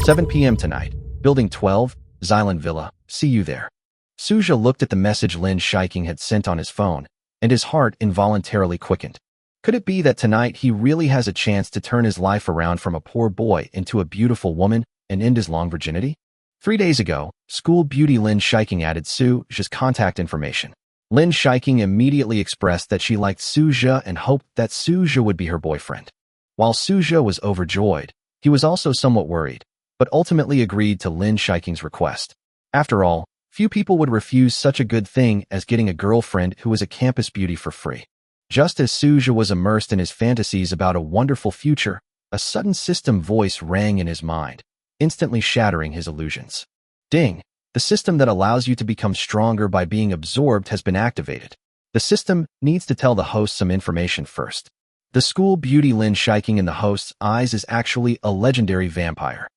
7 p.m. tonight. Building 12, Xylan Villa. See you there. Suja looked at the message Lin Shiking had sent on his phone, and his heart involuntarily quickened. Could it be that tonight he really has a chance to turn his life around from a poor boy into a beautiful woman and end his long virginity? 3 days ago, school beauty Lin Shiking added Suja's contact information. Lin Shiking immediately expressed that she liked Suja and hoped that Suja would be her boyfriend. While Suja was overjoyed, he was also somewhat worried, but ultimately agreed to Lin Shiking's request. After all, few people would refuse such a good thing as getting a girlfriend who was a campus beauty for free. Just as Suja was immersed in his fantasies about a wonderful future, a sudden system voice rang in his mind, instantly shattering his illusions. Ding! The system that allows you to become stronger by being absorbed has been activated. The system needs to tell the host some information first. The school beauty Lin Shiking in the host's eyes is actually a legendary vampire.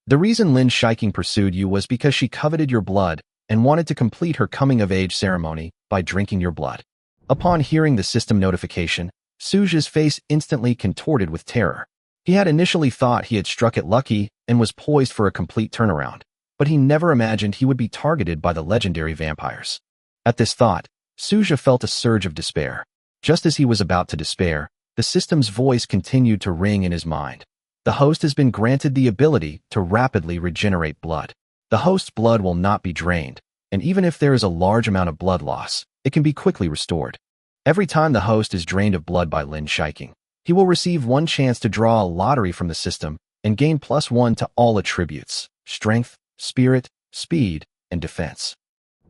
The reason Lin Shiking pursued you was because she coveted your blood and wanted to complete her coming-of-age ceremony by drinking your blood. Upon hearing the system notification, Suja's face instantly contorted with terror. He had initially thought he had struck it lucky and was poised for a complete turnaround, but he never imagined he would be targeted by the legendary vampires. At this thought, Suja felt a surge of despair. Just as he was about to despair, the system's voice continued to ring in his mind. The host has been granted the ability to rapidly regenerate blood. The host's blood will not be drained, and even if there is a large amount of blood loss, it can be quickly restored. Every time the host is drained of blood by Lin Shiking, he will receive one chance to draw a lottery from the system and gain +1 to all attributes: strength, spirit, speed, and defense.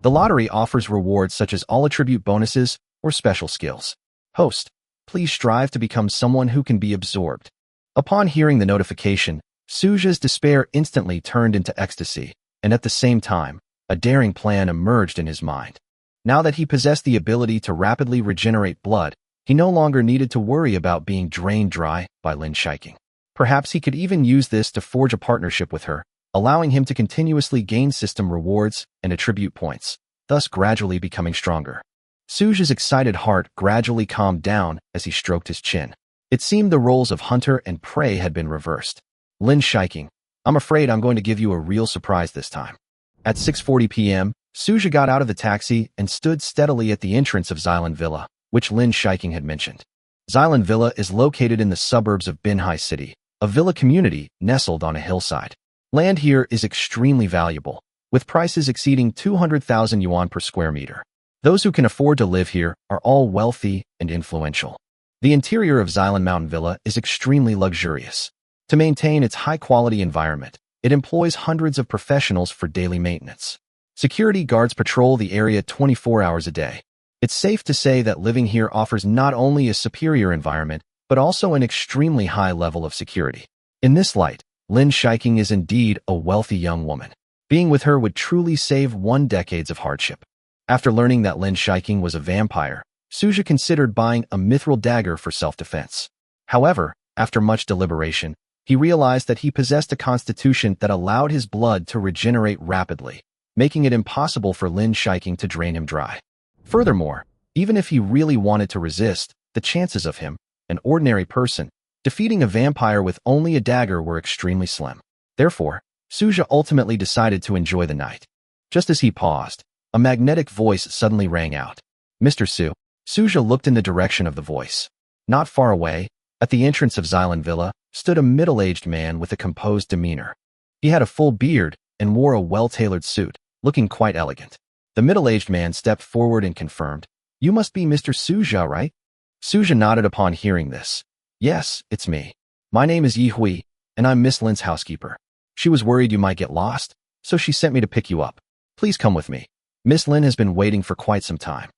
The lottery offers rewards such as all attribute bonuses or special skills. Host, please strive to become someone who can be absorbed. Upon hearing the notification, Suja's despair instantly turned into ecstasy, and at the same time, a daring plan emerged in his mind. Now that he possessed the ability to rapidly regenerate blood, he no longer needed to worry about being drained dry by Lin Shiking. Perhaps he could even use this to forge a partnership with her, allowing him to continuously gain system rewards and attribute points, thus gradually becoming stronger. Suja's excited heart gradually calmed down as he stroked his chin. It seemed the roles of hunter and prey had been reversed. Lin Shiking, I'm afraid I'm going to give you a real surprise this time. At 6:40 p.m., Suja got out of the taxi and stood steadily at the entrance of Xylan Villa, which Lin Shiking had mentioned. Xylan Villa is located in the suburbs of Binhai City, a villa community nestled on a hillside. Land here is extremely valuable, with prices exceeding 200,000 yuan per square meter. Those who can afford to live here are all wealthy and influential. The interior of Xylan Mountain Villa is extremely luxurious. To maintain its high-quality environment, it employs hundreds of professionals for daily maintenance. Security guards patrol the area 24 hours a day. It's safe to say that living here offers not only a superior environment, but also an extremely high level of security. In this light, Lin Shiking is indeed a wealthy young woman. Being with her would truly save 1 decade of hardship. After learning that Lin Shiking was a vampire, Suja considered buying a mithril dagger for self-defense. However, after much deliberation, he realized that he possessed a constitution that allowed his blood to regenerate rapidly, making it impossible for Lin Shiking to drain him dry. Furthermore, even if he really wanted to resist, the chances of him, an ordinary person, defeating a vampire with only a dagger were extremely slim. Therefore, Suja ultimately decided to enjoy the night. Just as he paused, a magnetic voice suddenly rang out. Mr. Su. Suja looked in the direction of the voice. Not far away, at the entrance of Xylan Villa, stood a middle-aged man with a composed demeanor. He had a full beard and wore a well-tailored suit, looking quite elegant. The middle-aged man stepped forward and confirmed, "You must be Mr. Suja, right?" Suja nodded upon hearing this. "Yes, it's me. My name is Yi Hui, and I'm Miss Lin's housekeeper. She was worried you might get lost, so she sent me to pick you up. Please come with me. Miss Lin has been waiting for quite some time."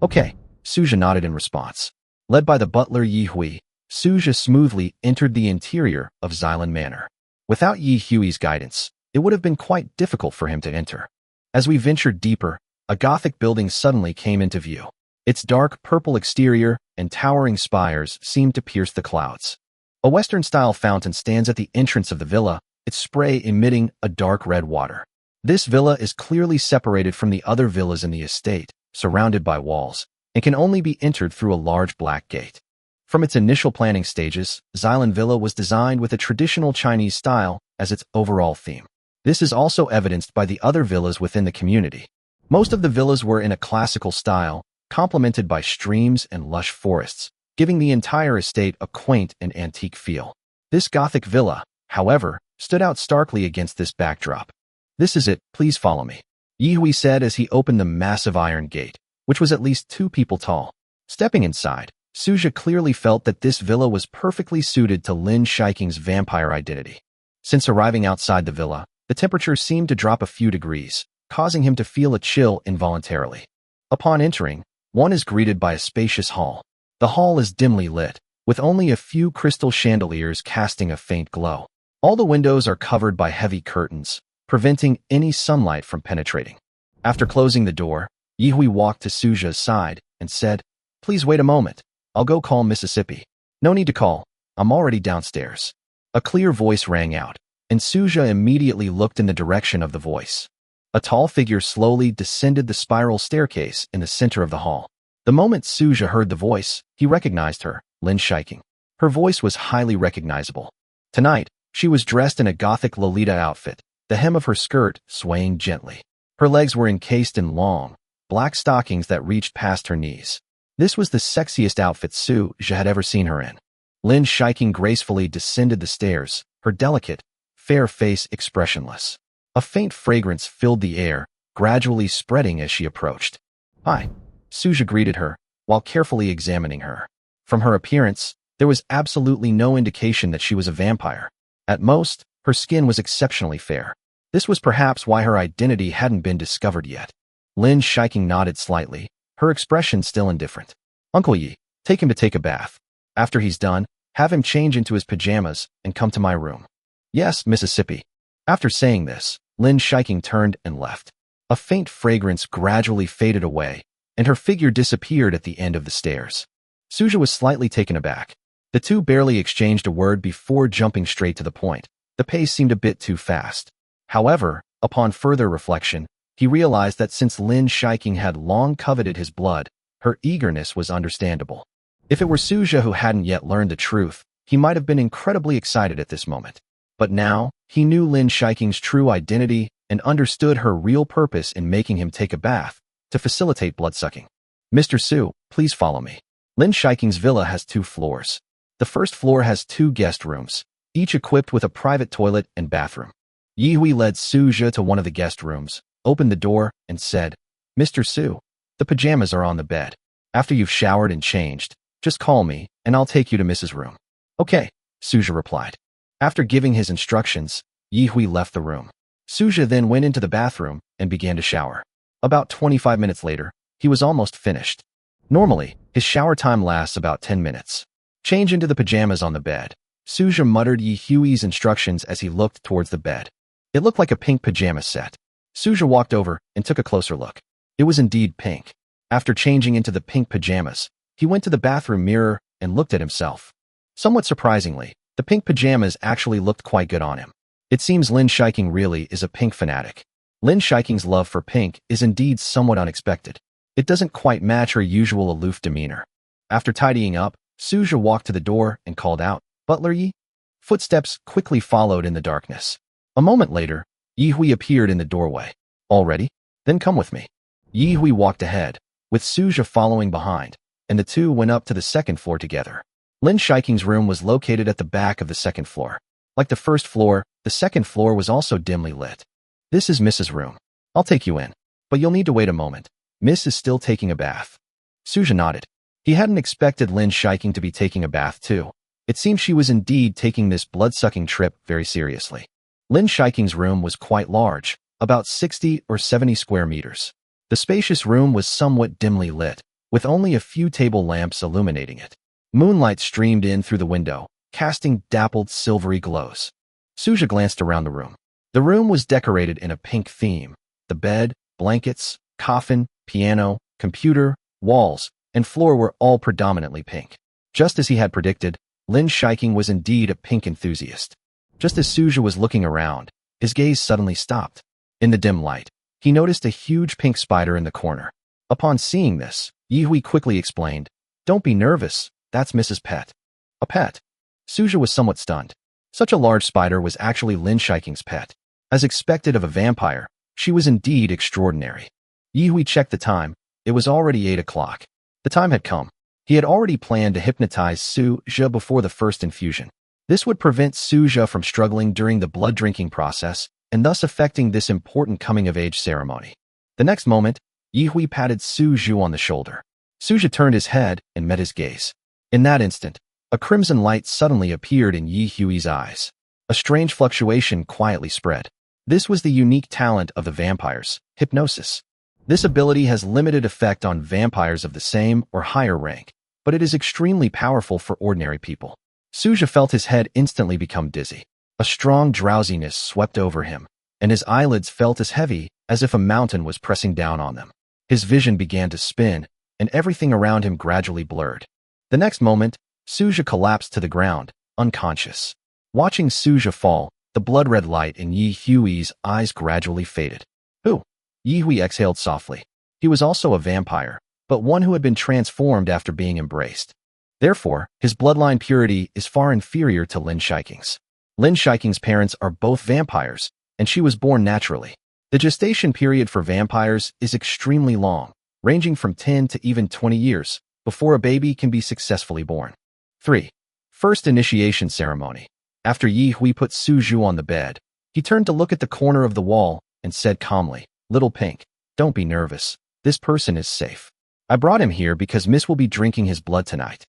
"Okay," Suja nodded in response. Led by the butler Yi Hui, Suja smoothly entered the interior of Xylan Manor. Without Yi Hui's guidance, it would have been quite difficult for him to enter. As we ventured deeper, a Gothic building suddenly came into view. Its dark purple exterior and towering spires seemed to pierce the clouds. A Western-style fountain stands at the entrance of the villa, its spray emitting a dark red water. This villa is clearly separated from the other villas in the estate, surrounded by walls, and can only be entered through a large black gate. From its initial planning stages, Xylan Villa was designed with a traditional Chinese style as its overall theme. This is also evidenced by the other villas within the community. Most of the villas were in a classical style, complemented by streams and lush forests, giving the entire estate a quaint and antique feel. This Gothic villa, however, stood out starkly against this backdrop. "This is it, please follow me," Yihui said as he opened the massive iron gate, which was at least 2 people tall. Stepping inside, Suja clearly felt that this villa was perfectly suited to Lin Shiking's vampire identity. Since arriving outside the villa, the temperature seemed to drop a few degrees, causing him to feel a chill involuntarily. Upon entering, one is greeted by a spacious hall. The hall is dimly lit, with only a few crystal chandeliers casting a faint glow. All the windows are covered by heavy curtains, preventing any sunlight from penetrating. After closing the door, Yihui walked to Suja's side and said, "Please wait a moment. I'll go call Mississippi." "No need to call. I'm already downstairs." A clear voice rang out, and Suja immediately looked in the direction of the voice. A tall figure slowly descended the spiral staircase in the center of the hall. The moment Suja heard the voice, he recognized her, Lin Shiking. Her voice was highly recognizable. Tonight, she was dressed in a Gothic Lolita outfit, the hem of her skirt swaying gently. Her legs were encased in long, black stockings that reached past her knees. This was the sexiest outfit Suja had ever seen her in. Lin Shiking gracefully descended the stairs, her delicate, fair face expressionless. A faint fragrance filled the air, gradually spreading as she approached. "Hi," Suja greeted her, while carefully examining her. From her appearance, there was absolutely no indication that she was a vampire. At most, her skin was exceptionally fair. This was perhaps why her identity hadn't been discovered yet. Lin Shiking nodded slightly, her expression still indifferent. "Uncle Yi, take him to take a bath. After he's done, have him change into his pajamas and come to my room." "Yes, Mississippi." After saying this, Lin Shiking turned and left. A faint fragrance gradually faded away, and her figure disappeared at the end of the stairs. Suja was slightly taken aback. The two barely exchanged a word before jumping straight to the point. The pace seemed a bit too fast. However, upon further reflection, he realized that since Lin Shiking had long coveted his blood, her eagerness was understandable. If it were Suja who hadn't yet learned the truth, he might have been incredibly excited at this moment. But now, he knew Lin Shiking's true identity and understood her real purpose in making him take a bath, to facilitate bloodsucking. "Mr. Su, please follow me." Lin Shiking's villa has 2 floors. The first floor has 2 guest rooms, each equipped with a private toilet and bathroom. Yihui led Suja to one of the guest rooms, opened the door, and said, "Mr. Su, the pajamas are on the bed. After you've showered and changed, just call me, and I'll take you to Mrs. Room." "Okay," Suja replied. After giving his instructions, Yihui left the room. Suja then went into the bathroom and began to shower. About 25 minutes later, he was almost finished. Normally, his shower time lasts about 10 minutes. "Change into the pajamas on the bed." Suja muttered Yihui's instructions as he looked towards the bed. It looked like a pink pajama set. Suja walked over and took a closer look. It was indeed pink. After changing into the pink pajamas, he went to the bathroom mirror and looked at himself. Somewhat surprisingly, the pink pajamas actually looked quite good on him. It seems Lin Shiking really is a pink fanatic. Lin Shiking's love for pink is indeed somewhat unexpected. It doesn't quite match her usual aloof demeanor. After tidying up, Suja walked to the door and called out, "Butler Yi?" Footsteps quickly followed in the darkness. A moment later, Yihui appeared in the doorway. "Already? Then come with me." Yihui walked ahead, with Suja following behind, and the two went up to the second floor together. Lin Shiking's room was located at the back of the second floor. Like the first floor, the second floor was also dimly lit. "This is Mrs. Room. I'll take you in, but you'll need to wait a moment. Miss is still taking a bath." Suja nodded. He hadn't expected Lin Shiking to be taking a bath too. It seemed she was indeed taking this blood-sucking trip very seriously. Lin Shiking's room was quite large, about 60 or 70 square meters. The spacious room was somewhat dimly lit, with only a few table lamps illuminating it. Moonlight streamed in through the window, casting dappled silvery glows. Suja glanced around the room. The room was decorated in a pink theme. The bed, blankets, coffin, piano, computer, walls, and floor were all predominantly pink. Just as he had predicted, Lin Shiking was indeed a pink enthusiast. Just as Suja was looking around, his gaze suddenly stopped. In the dim light, he noticed a huge pink spider in the corner. Upon seeing this, Yihui quickly explained, "Don't be nervous. That's Mrs. Pet. A pet? Suja was somewhat stunned. Such a large spider was actually Lin Shiking's pet. As expected of a vampire, she was indeed extraordinary. Yi Hui checked the time. It was already 8 o'clock. The time had come. He had already planned to hypnotize Suja before the first infusion. This would prevent Suja from struggling during the blood-drinking process and thus affecting this important coming-of-age ceremony. The next moment, Yi Hui patted Suju on the shoulder. Suja turned his head and met his gaze. In that instant, a crimson light suddenly appeared in Yi Hui's eyes. A strange fluctuation quietly spread. This was the unique talent of the vampires, hypnosis. This ability has limited effect on vampires of the same or higher rank, but it is extremely powerful for ordinary people. Suja felt his head instantly become dizzy. A strong drowsiness swept over him, and his eyelids felt as heavy as if a mountain was pressing down on them. His vision began to spin, and everything around him gradually blurred. The next moment, Suja collapsed to the ground, unconscious. Watching Suja fall, the blood-red light in Yi Hui's eyes gradually faded. Who? Yi Hui exhaled softly. He was also a vampire, but one who had been transformed after being embraced. Therefore, his bloodline purity is far inferior to Lin Shiking's. Lin Shiking's parents are both vampires, and she was born naturally. The gestation period for vampires is extremely long, ranging from 10 to even 20 years, before a baby can be successfully born. 3. First initiation ceremony. After Yi Hui put Suju on the bed, he turned to look at the corner of the wall and said calmly, "Little Pink, don't be nervous. This person is safe. I brought him here because Miss will be drinking his blood tonight."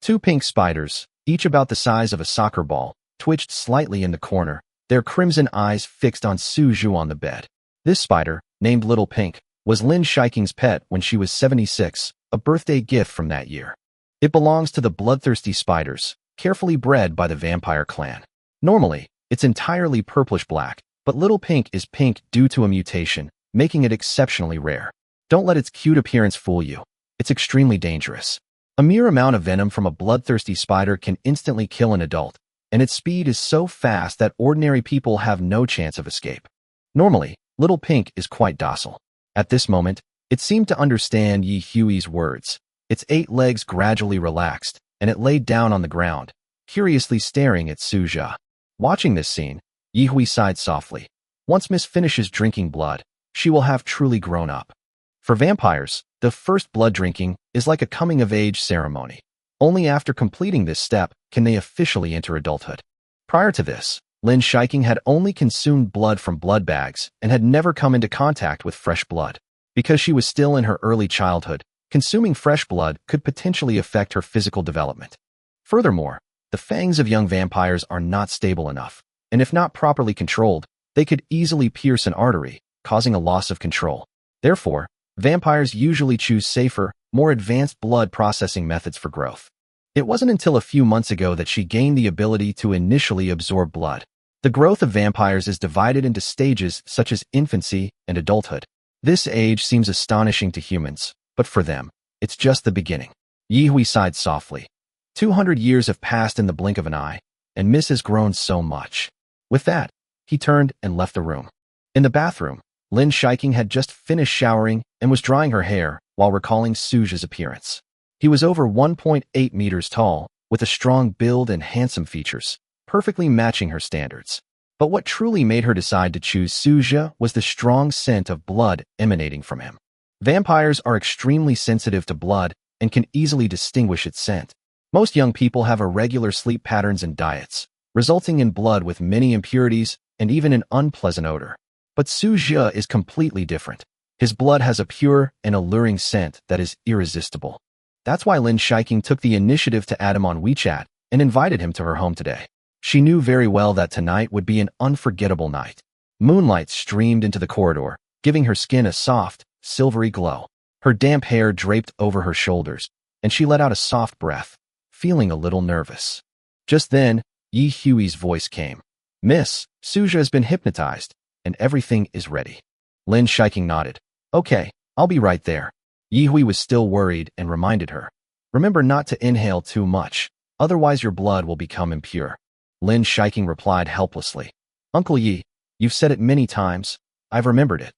2 pink spiders, each about the size of a soccer ball, twitched slightly in the corner, their crimson eyes fixed on Suju on the bed. This spider, named Little Pink, was Lin Shiking's pet when she was 76, a birthday gift from that year. It belongs to the bloodthirsty spiders, carefully bred by the vampire clan. Normally, it's entirely purplish-black, but Little Pink is pink due to a mutation, making it exceptionally rare. Don't let its cute appearance fool you. It's extremely dangerous. A mere amount of venom from a bloodthirsty spider can instantly kill an adult, and its speed is so fast that ordinary people have no chance of escape. Normally, Little Pink is quite docile. At this moment, it seemed to understand Yi Hui's words. Its 8 legs gradually relaxed, and it laid down on the ground, curiously staring at Suja. Watching this scene, Yi Hui sighed softly. Once Miss finishes drinking blood, she will have truly grown up. For vampires, the first blood drinking is like a coming-of-age ceremony. Only after completing this step can they officially enter adulthood. Prior to this, Lin Shiking had only consumed blood from blood bags and had never come into contact with fresh blood. Because she was still in her early childhood, consuming fresh blood could potentially affect her physical development. Furthermore, the fangs of young vampires are not stable enough, and if not properly controlled, they could easily pierce an artery, causing a loss of control. Therefore, vampires usually choose safer, more advanced blood processing methods for growth. It wasn't until a few months ago that she gained the ability to initially absorb blood. The growth of vampires is divided into stages such as infancy and adulthood. This age seems astonishing to humans, but for them, it's just the beginning. Yi Hui sighed softly. 200 years have passed in the blink of an eye, and Miss has grown so much. With that, he turned and left the room. In the bathroom, Lin Shiking had just finished showering and was drying her hair while recalling Suja's appearance. He was over 1.8 meters tall, with a strong build and handsome features, perfectly matching her standards. But what truly made her decide to choose Suja was the strong scent of blood emanating from him. Vampires are extremely sensitive to blood and can easily distinguish its scent. Most young people have irregular sleep patterns and diets, resulting in blood with many impurities and even an unpleasant odor. But Suja is completely different. His blood has a pure and alluring scent that is irresistible. That's why Lin Shiking took the initiative to add him on WeChat and invited him to her home today. She knew very well that tonight would be an unforgettable night. Moonlight streamed into the corridor, giving her skin a soft, silvery glow. Her damp hair draped over her shoulders, and she let out a soft breath, feeling a little nervous. Just then, Yi Hui's voice came. "Miss, Suja has been hypnotized, and everything is ready." Lin Shiking nodded. "Okay, I'll be right there." Yi Hui was still worried and reminded her. "Remember not to inhale too much, otherwise your blood will become impure." Lin Shiking replied helplessly. "Uncle Yi, you've said it many times. I've remembered it."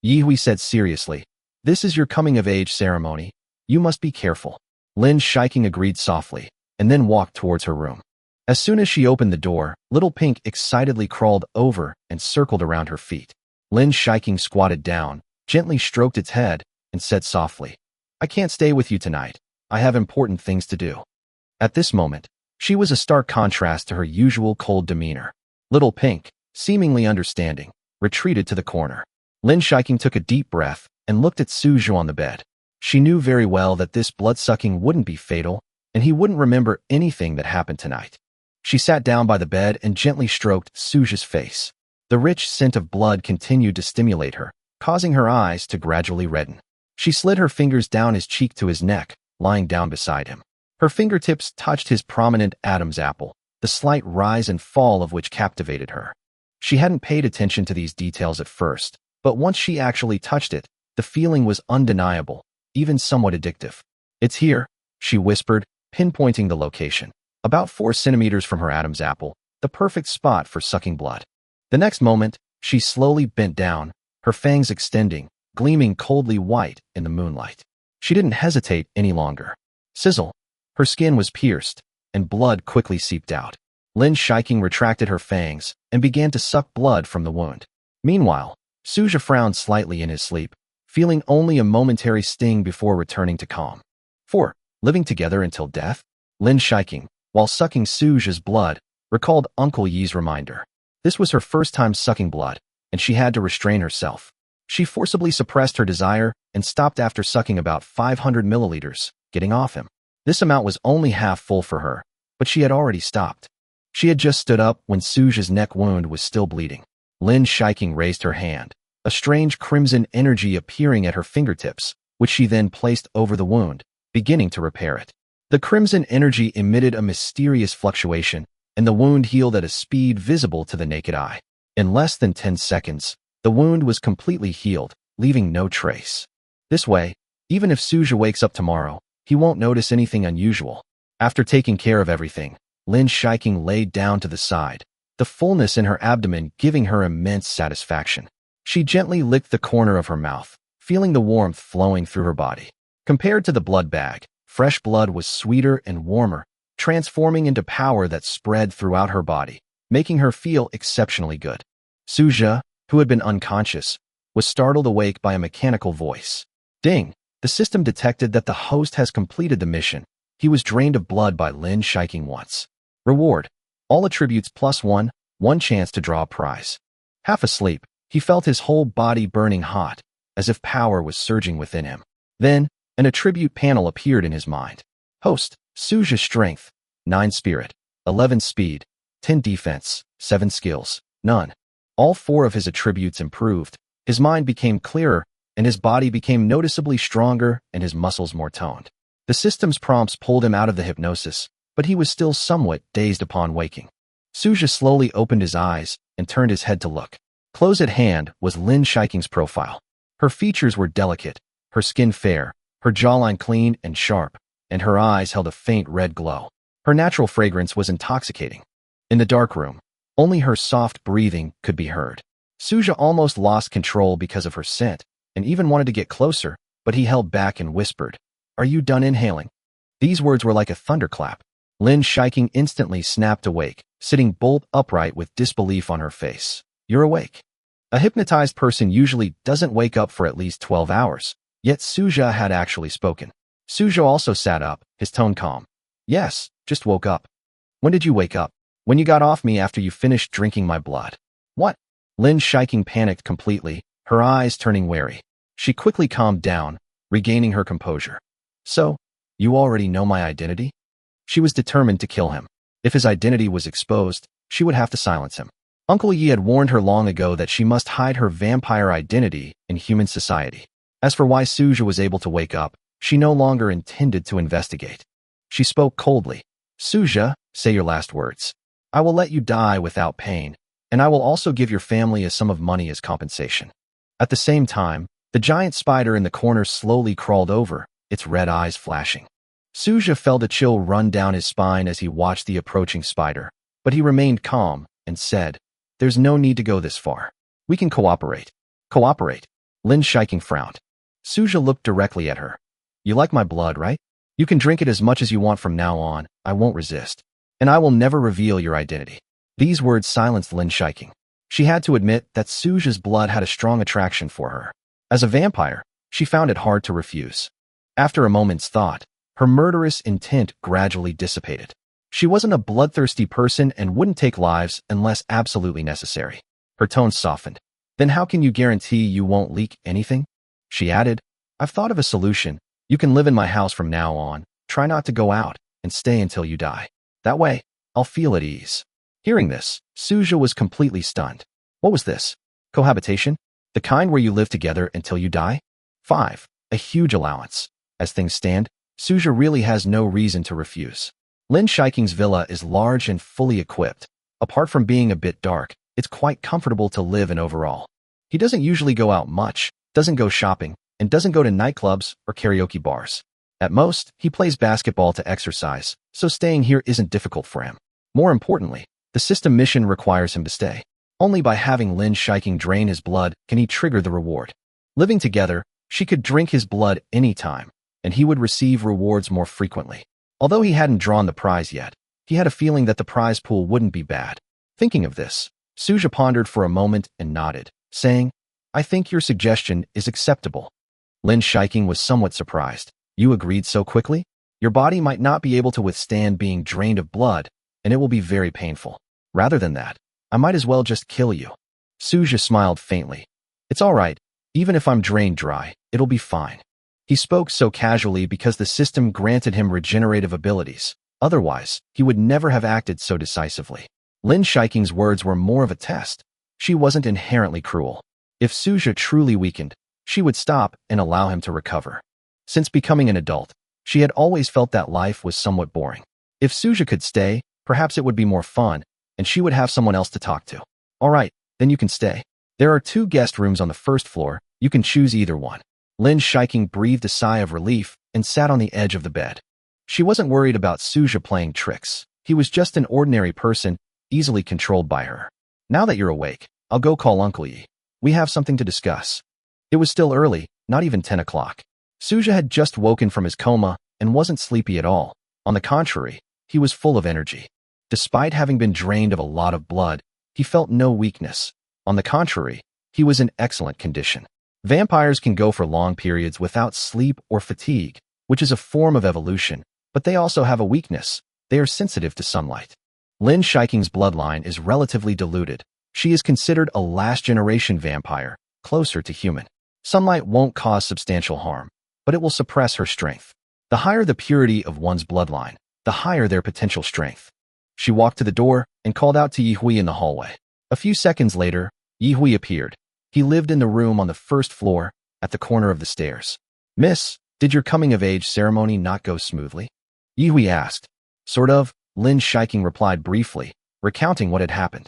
Yi Hui said seriously, "This is your coming-of-age ceremony. You must be careful." Lin Shiking agreed softly, and then walked towards her room. As soon as she opened the door, Little Pink excitedly crawled over and circled around her feet. Lin Shiking squatted down, gently stroked its head, and said softly, "I can't stay with you tonight. I have important things to do." At this moment, she was a stark contrast to her usual cold demeanor. Little Pink, seemingly understanding, retreated to the corner. Lin Shiking took a deep breath and looked at Suju on the bed. She knew very well that this blood-sucking wouldn't be fatal, and he wouldn't remember anything that happened tonight. She sat down by the bed and gently stroked Suju's face. The rich scent of blood continued to stimulate her, causing her eyes to gradually redden. She slid her fingers down his cheek to his neck, lying down beside him. Her fingertips touched his prominent Adam's apple, the slight rise and fall of which captivated her. She hadn't paid attention to these details at first, but once she actually touched it, the feeling was undeniable, even somewhat addictive. "It's here," she whispered, pinpointing the location. About 4 centimeters from her Adam's apple, the perfect spot for sucking blood. The next moment, she slowly bent down, her fangs extending, gleaming coldly white in the moonlight. She didn't hesitate any longer. Sizzle. Her skin was pierced, and blood quickly seeped out. Lin Shiking retracted her fangs and began to suck blood from the wound. Meanwhile, Suja frowned slightly in his sleep, feeling only a momentary sting before returning to calm. 4. Living together until death? Lin Shiking, while sucking Suja's blood, recalled Uncle Yi's reminder. This was her first time sucking blood, and she had to restrain herself. She forcibly suppressed her desire and stopped after sucking about 500 milliliters, getting off him. This amount was only half full for her, but she had already stopped. She had just stood up when Suja's neck wound was still bleeding. Lin Shiking raised her hand, a strange crimson energy appearing at her fingertips, which she then placed over the wound, beginning to repair it. The crimson energy emitted a mysterious fluctuation, and the wound healed at a speed visible to the naked eye. In less than 10 seconds, the wound was completely healed, leaving no trace. This way, even if Suja wakes up tomorrow, he won't notice anything unusual. After taking care of everything, Lin Shiking laid down to the side, the fullness in her abdomen giving her immense satisfaction. She gently licked the corner of her mouth, feeling the warmth flowing through her body. Compared to the blood bag, fresh blood was sweeter and warmer, transforming into power that spread throughout her body, making her feel exceptionally good. Suja, who had been unconscious, was startled awake by a mechanical voice. Ding! The system detected that the host has completed the mission. He was drained of blood by Lin Shiking once. Reward. All attributes +1, 1 chance to draw a prize. Half asleep, he felt his whole body burning hot, as if power was surging within him. Then, an attribute panel appeared in his mind. Host, Suja Strength, 9 Spirit, 11 Speed, 10 Defense, 7 Skills, none. All 4 of his attributes improved, his mind became clearer, and his body became noticeably stronger and his muscles more toned. The system's prompts pulled him out of the hypnosis, but he was still somewhat dazed upon waking. Suja slowly opened his eyes and turned his head to look. Close at hand was Lin Shiking's profile. Her features were delicate, her skin fair, her jawline clean and sharp, and her eyes held a faint red glow. Her natural fragrance was intoxicating. In the dark room, only her soft breathing could be heard. Suja almost lost control because of her scent, and even wanted to get closer, but he held back and whispered, "Are you done inhaling?" These words were like a thunderclap. Lin Shiking instantly snapped awake, sitting bolt upright with disbelief on her face. "You're awake." A hypnotized person usually doesn't wake up for at least 12 hours, yet Suja had actually spoken. Suja also sat up, his tone calm. "Yes, just woke up." "When did you wake up?" "When you got off me after you finished drinking my blood." "What?" Lin Shiking panicked completely, her eyes turning wary. She quickly calmed down, regaining her composure. "So, you already know my identity?" She was determined to kill him. If his identity was exposed, she would have to silence him. Uncle Yi had warned her long ago that she must hide her vampire identity in human society. As for why Suja was able to wake up, she no longer intended to investigate. She spoke coldly. "Suja, say your last words. I will let you die without pain, and I will also give your family a sum of money as compensation." At the same time, the giant spider in the corner slowly crawled over, its red eyes flashing. Suja felt a chill run down his spine as he watched the approaching spider, but he remained calm and said, "There's no need to go this far. We can cooperate." "Cooperate?" Lin Shiking frowned. Suja looked directly at her. "You like my blood, right?" You can drink it as much as you want from now on, I won't resist. And I will never reveal your identity. These words silenced Lin Shiking. She had to admit that Suja's blood had a strong attraction for her. As a vampire, she found it hard to refuse. After a moment's thought, her murderous intent gradually dissipated. She wasn't a bloodthirsty person and wouldn't take lives unless absolutely necessary. Her tone softened. Then how can you guarantee you won't leak anything? She added, I've thought of a solution. You can live in my house from now on, try not to go out, and stay until you die. That way, I'll feel at ease. Hearing this, Suja was completely stunned. What was this? Cohabitation? The kind where you live together until you die? 5. A huge allowance. As things stand, Suja really has no reason to refuse. Lin Shiking's villa is large and fully equipped. Apart from being a bit dark, it's quite comfortable to live in overall. He doesn't usually go out much, doesn't go shopping, and doesn't go to nightclubs or karaoke bars. At most, he plays basketball to exercise, so staying here isn't difficult for him. More importantly, the system mission requires him to stay. Only by having Lin Shiking drain his blood can he trigger the reward. Living together, she could drink his blood anytime, and he would receive rewards more frequently. Although he hadn't drawn the prize yet, he had a feeling that the prize pool wouldn't be bad. Thinking of this, Suja pondered for a moment and nodded, saying, I think your suggestion is acceptable. Lin Shiking was somewhat surprised. You agreed so quickly? Your body might not be able to withstand being drained of blood, and it will be very painful. Rather than that, I might as well just kill you. Suja smiled faintly. It's all right. Even if I'm drained dry, it'll be fine. He spoke so casually because the system granted him regenerative abilities. Otherwise, he would never have acted so decisively. Lin Shiking's words were more of a test. She wasn't inherently cruel. If Suja truly weakened, she would stop and allow him to recover. Since becoming an adult, she had always felt that life was somewhat boring. If Suja could stay, perhaps it would be more fun, and she would have someone else to talk to. All right, then you can stay. There are 2 guest rooms on the first floor. You can choose either one. Lin Shiking breathed a sigh of relief and sat on the edge of the bed. She wasn't worried about Suja playing tricks. He was just an ordinary person, easily controlled by her. Now that you're awake, I'll go call Uncle Yi. We have something to discuss. It was still early, not even 10 o'clock. Suja had just woken from his coma and wasn't sleepy at all. On the contrary, he was full of energy. Despite having been drained of a lot of blood, he felt no weakness. On the contrary, he was in excellent condition. Vampires can go for long periods without sleep or fatigue, which is a form of evolution, but they also have a weakness. They are sensitive to sunlight. Lin Shiking's bloodline is relatively diluted. She is considered a last-generation vampire, closer to human. Sunlight won't cause substantial harm, but it will suppress her strength. The higher the purity of one's bloodline, the higher their potential strength. She walked to the door and called out to Yi Hui in the hallway. A few seconds later, Yi Hui appeared. He lived in the room on the first floor, at the corner of the stairs. Miss, did your coming-of-age ceremony not go smoothly? Yi Hui asked. Sort of, Lin Shiking replied briefly, recounting what had happened.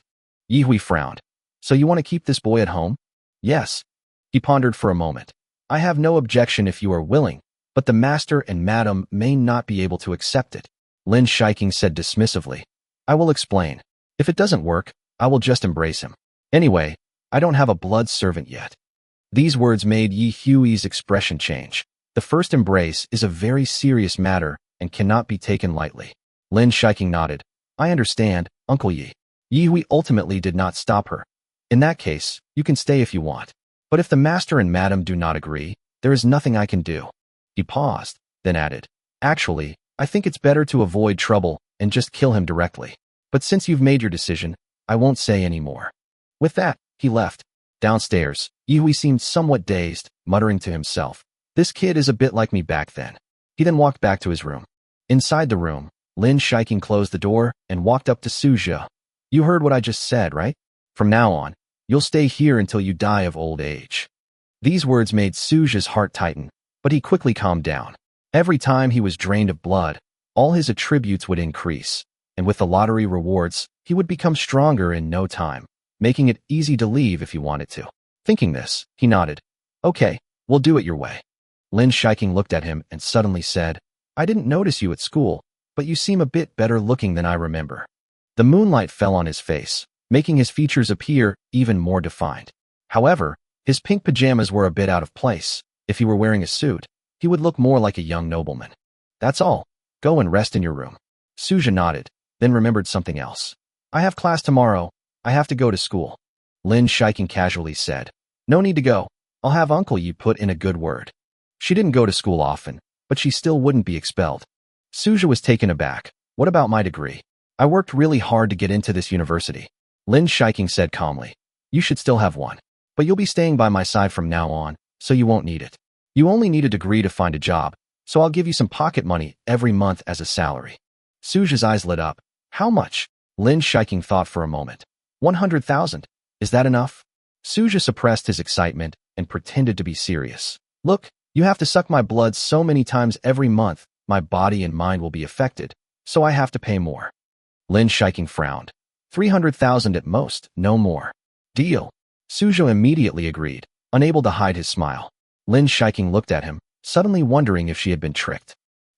Yi Hui frowned. So you want to keep this boy at home? Yes. He pondered for a moment. I have no objection if you are willing, but the master and madam may not be able to accept it. Lin Shiking said dismissively. I will explain. If it doesn't work, I will just embrace him. Anyway, I don't have a blood servant yet. These words made Yi Hui's expression change. The first embrace is a very serious matter and cannot be taken lightly. Lin Shiking nodded. I understand, Uncle Yi. Yi Hui ultimately did not stop her. In that case, you can stay if you want. But if the master and madam do not agree, there is nothing I can do. He paused, then added, Actually, I think it's better to avoid trouble and just kill him directly. But since you've made your decision, I won't say any more. With that, he left. Downstairs, Yi Hui seemed somewhat dazed, muttering to himself. This kid is a bit like me back then. He then walked back to his room. Inside the room, Lin Shiking closed the door and walked up to Suja. You heard what I just said, right? From now on, you'll stay here until you die of old age. These words made Suja's heart tighten, but he quickly calmed down. Every time he was drained of blood, all his attributes would increase, and with the lottery rewards, he would become stronger in no time, making it easy to leave if he wanted to. Thinking this, he nodded. Okay, we'll do it your way. Lin Shiking looked at him and suddenly said, I didn't notice you at school, but you seem a bit better looking than I remember. The moonlight fell on his face, making his features appear even more defined. However, his pink pajamas were a bit out of place. If he were wearing a suit, he would look more like a young nobleman. That's all. Go and rest in your room. Suja nodded, then remembered something else. I have class tomorrow. I have to go to school. Lin Shiking casually said. No need to go. I'll have Uncle Yi put in a good word. She didn't go to school often, but she still wouldn't be expelled. Suja was taken aback. What about my degree? I worked really hard to get into this university. Lin Shiking said calmly. You should still have one. But you'll be staying by my side from now on, so you won't need it. You only need a degree to find a job, so I'll give you some pocket money every month as a salary. Suja's eyes lit up. How much? Lin Shiking thought for a moment. 100,000. Is that enough? Suja suppressed his excitement and pretended to be serious. Look, you have to suck my blood so many times every month, my body and mind will be affected, so I have to pay more. Lin Shiking frowned. 300,000 at most, no more. Deal. Suja immediately agreed, unable to hide his smile. Lin Shiking looked at him, suddenly wondering if she had been tricked.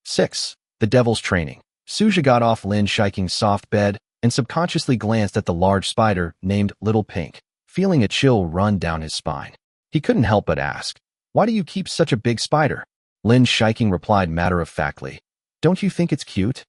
6. The Devil's Training. Suja got off Lin Shiking's soft bed and subconsciously glanced at the large spider named Little Pink, feeling a chill run down his spine. He couldn't help but ask, why do you keep such a big spider? Lin Shiking replied matter-of-factly, don't you think it's cute?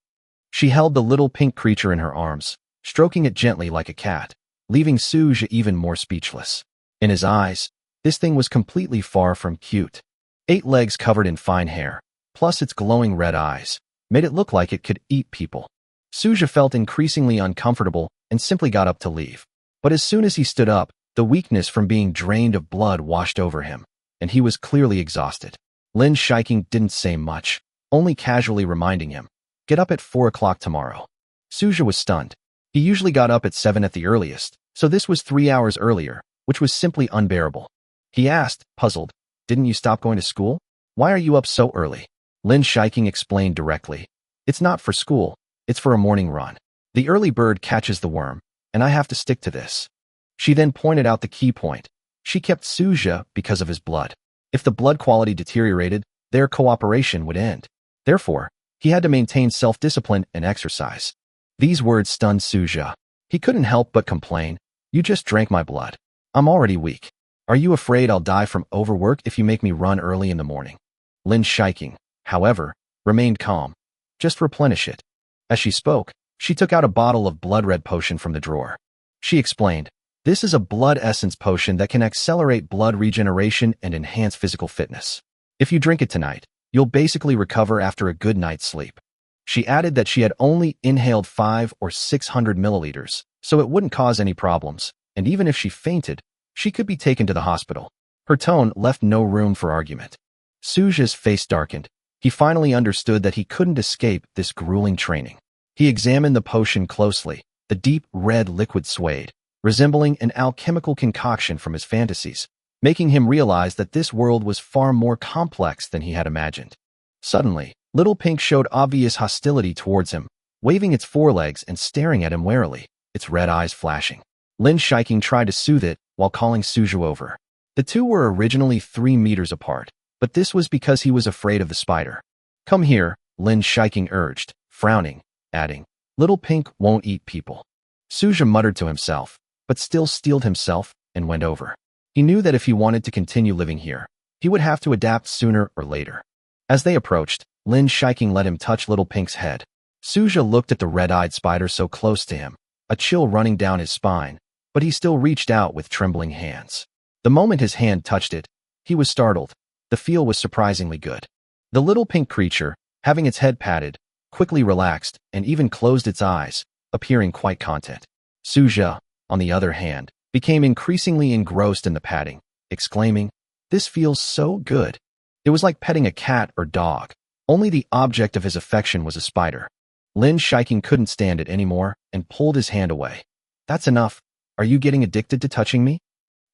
She held the little pink creature in her arms, stroking it gently like a cat, leaving Suja even more speechless. In his eyes, this thing was completely far from cute. 8 legs covered in fine hair, plus its glowing red eyes, made it look like it could eat people. Suja felt increasingly uncomfortable and simply got up to leave. But as soon as he stood up, the weakness from being drained of blood washed over him, and he was clearly exhausted. Lin Shiking didn't say much, only casually reminding him, get up at 4 o'clock tomorrow. Suja was stunned. He usually got up at 7 at the earliest, so this was 3 hours earlier, which was simply unbearable. He asked, puzzled, didn't you stop going to school? Why are you up so early? Lin Shiking explained directly. It's not for school, it's for a morning run. The early bird catches the worm, and I have to stick to this. She then pointed out the key point. She kept Suja because of his blood. If the blood quality deteriorated, their cooperation would end. Therefore, he had to maintain self-discipline and exercise. These words stunned Suja. He couldn't help but complain, you just drank my blood. I'm already weak. Are you afraid I'll die from overwork if you make me run early in the morning? Lin Shiking, however, remained calm. Just replenish it. As she spoke, she took out a bottle of blood-red potion from the drawer. She explained, this is a blood essence potion that can accelerate blood regeneration and enhance physical fitness. If you drink it tonight, you'll basically recover after a good night's sleep. She added that she had only inhaled 500 or 600 milliliters, so it wouldn't cause any problems, and even if she fainted, she could be taken to the hospital. Her tone left no room for argument. Suja's face darkened. He finally understood that he couldn't escape this grueling training. He examined the potion closely. The deep red liquid swayed, resembling an alchemical concoction from his fantasies, making him realize that this world was far more complex than he had imagined. Suddenly, Little Pink showed obvious hostility towards him, waving its forelegs and staring at him warily, its red eyes flashing. Lin Shiking tried to soothe it while calling Suja over. The two were originally 3 meters apart, but this was because he was afraid of the spider. Come here, Lin Shiking urged, frowning, adding, Little Pink won't eat people. Suja muttered to himself, but still steeled himself and went over. He knew that if he wanted to continue living here, he would have to adapt sooner or later. As they approached, Lin Shiking let him touch Little Pink's head. Suja looked at the red-eyed spider so close to him, a chill running down his spine, but he still reached out with trembling hands. The moment his hand touched it, he was startled. The feel was surprisingly good. The little pink creature, having its head patted, quickly relaxed and even closed its eyes, appearing quite content. Suja, on the other hand, became increasingly engrossed in the patting, exclaiming, this feels so good. It was like petting a cat or dog. Only the object of his affection was a spider. Lin Shiking couldn't stand it anymore and pulled his hand away. That's enough. Are you getting addicted to touching me?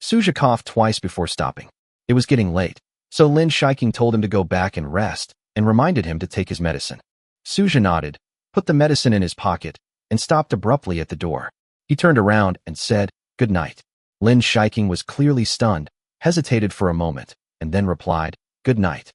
Suja coughed twice before stopping. It was getting late, so Lin Shiking told him to go back and rest and reminded him to take his medicine. Suja nodded, put the medicine in his pocket, and stopped abruptly at the door. He turned around and said, good night. Lin Shiking was clearly stunned, hesitated for a moment, and then replied, good night.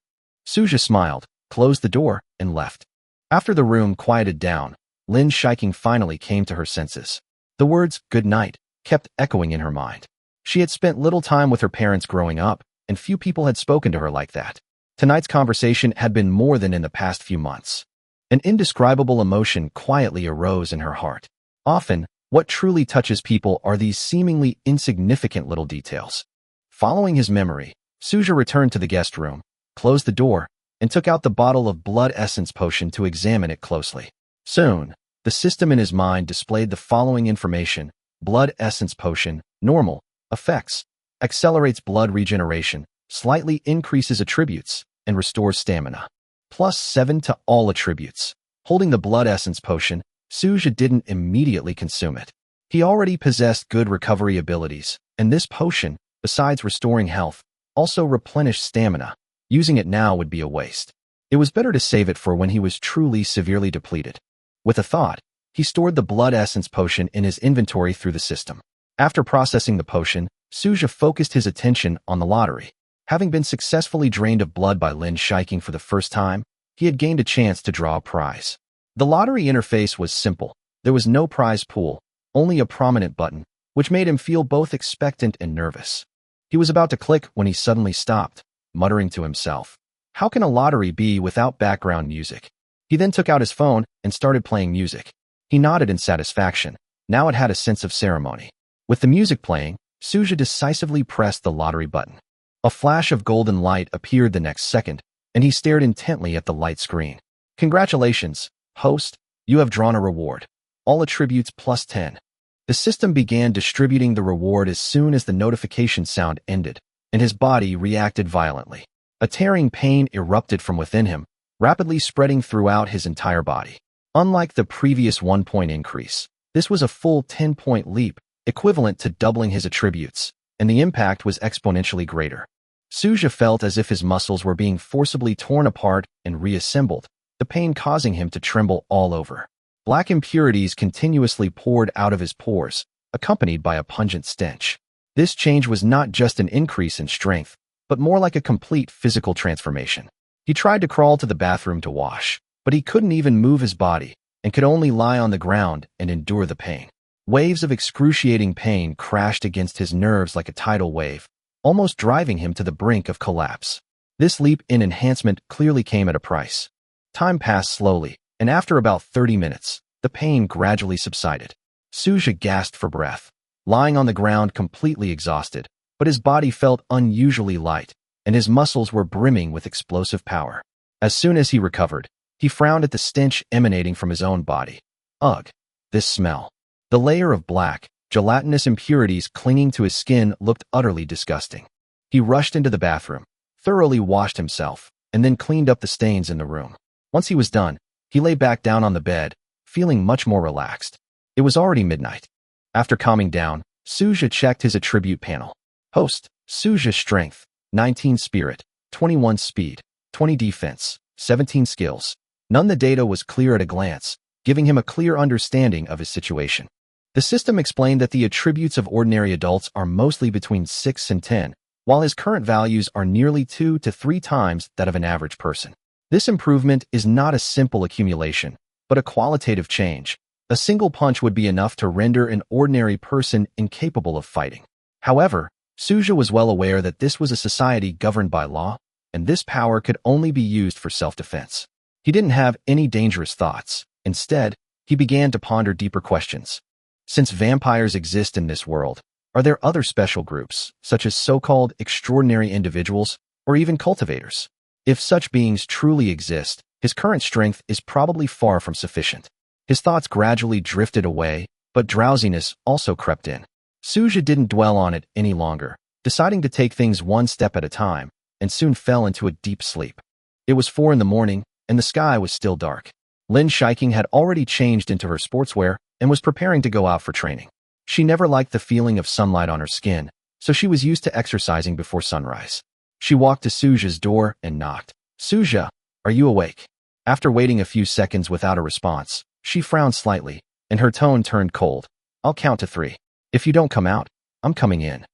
Suja smiled, closed the door, and left. After the room quieted down, Lin Shiking finally came to her senses. The words, good night, kept echoing in her mind. She had spent little time with her parents growing up, and few people had spoken to her like that. Tonight's conversation had been more than in the past few months. An indescribable emotion quietly arose in her heart. Often, what truly touches people are these seemingly insignificant little details. Following his memory, Suja returned to the guest room, closed the door, and took out the bottle of blood essence potion to examine it closely. Soon, the system in his mind displayed the following information: blood essence potion, normal, effects, accelerates blood regeneration, slightly increases attributes, and restores stamina. +7 to all attributes. Holding the blood essence potion, Suja didn't immediately consume it. He already possessed good recovery abilities, and this potion, besides restoring health, also replenished stamina. Using it now would be a waste. It was better to save it for when he was truly severely depleted. With a thought, he stored the blood essence potion in his inventory through the system. After processing the potion, Suja focused his attention on the lottery. Having been successfully drained of blood by Lin Shiking for the first time, he had gained a chance to draw a prize. The lottery interface was simple. There was no prize pool, only a prominent button, which made him feel both expectant and nervous. He was about to click when he suddenly stopped, muttering to himself, "How can a lottery be without background music?" He then took out his phone and started playing music. He nodded in satisfaction. Now it had a sense of ceremony. With the music playing, Suja decisively pressed the lottery button. A flash of golden light appeared the next second, and he stared intently at the light screen. "Congratulations, host, you have drawn a reward. All attributes +10. The system began distributing the reward as soon as the notification sound ended, and his body reacted violently. A tearing pain erupted from within him, rapidly spreading throughout his entire body. Unlike the previous 1-point increase, this was a full 10-point leap, equivalent to doubling his attributes, and the impact was exponentially greater. Suja felt as if his muscles were being forcibly torn apart and reassembled, the pain causing him to tremble all over. Black impurities continuously poured out of his pores, accompanied by a pungent stench. This change was not just an increase in strength, but more like a complete physical transformation. He tried to crawl to the bathroom to wash, but he couldn't even move his body and could only lie on the ground and endure the pain. Waves of excruciating pain crashed against his nerves like a tidal wave, almost driving him to the brink of collapse. This leap in enhancement clearly came at a price. Time passed slowly, and after about 30 minutes, the pain gradually subsided. Suja gasped for breath, lying on the ground completely exhausted, but his body felt unusually light, and his muscles were brimming with explosive power. As soon as he recovered, he frowned at the stench emanating from his own body. Ugh, this smell. The layer of black, gelatinous impurities clinging to his skin looked utterly disgusting. He rushed into the bathroom, thoroughly washed himself, and then cleaned up the stains in the room. Once he was done, he lay back down on the bed, feeling much more relaxed. It was already midnight. After calming down, Suja checked his attribute panel. Host, Suja Strength, 19 Spirit, 21 Speed, 20 Defense, 17 Skills. None the data was clear at a glance, giving him a clear understanding of his situation. The system explained that the attributes of ordinary adults are mostly between 6 and 10, while his current values are nearly 2 to 3 times that of an average person. This improvement is not a simple accumulation, but a qualitative change. A single punch would be enough to render an ordinary person incapable of fighting. However, Suja was well aware that this was a society governed by law, and this power could only be used for self-defense. He didn't have any dangerous thoughts. Instead, he began to ponder deeper questions. Since vampires exist in this world, are there other special groups, such as so-called extraordinary individuals, or even cultivators? If such beings truly exist, his current strength is probably far from sufficient. His thoughts gradually drifted away, but drowsiness also crept in. Suja didn't dwell on it any longer, deciding to take things one step at a time, and soon fell into a deep sleep. It was 4 in the morning, and the sky was still dark. Lin Shiking had already changed into her sportswear and was preparing to go out for training. She never liked the feeling of sunlight on her skin, so she was used to exercising before sunrise. She walked to Suja's door and knocked. "Suja, are you awake?" After waiting a few seconds without a response, she frowned slightly, and her tone turned cold. "I'll count to 3. If you don't come out, I'm coming in."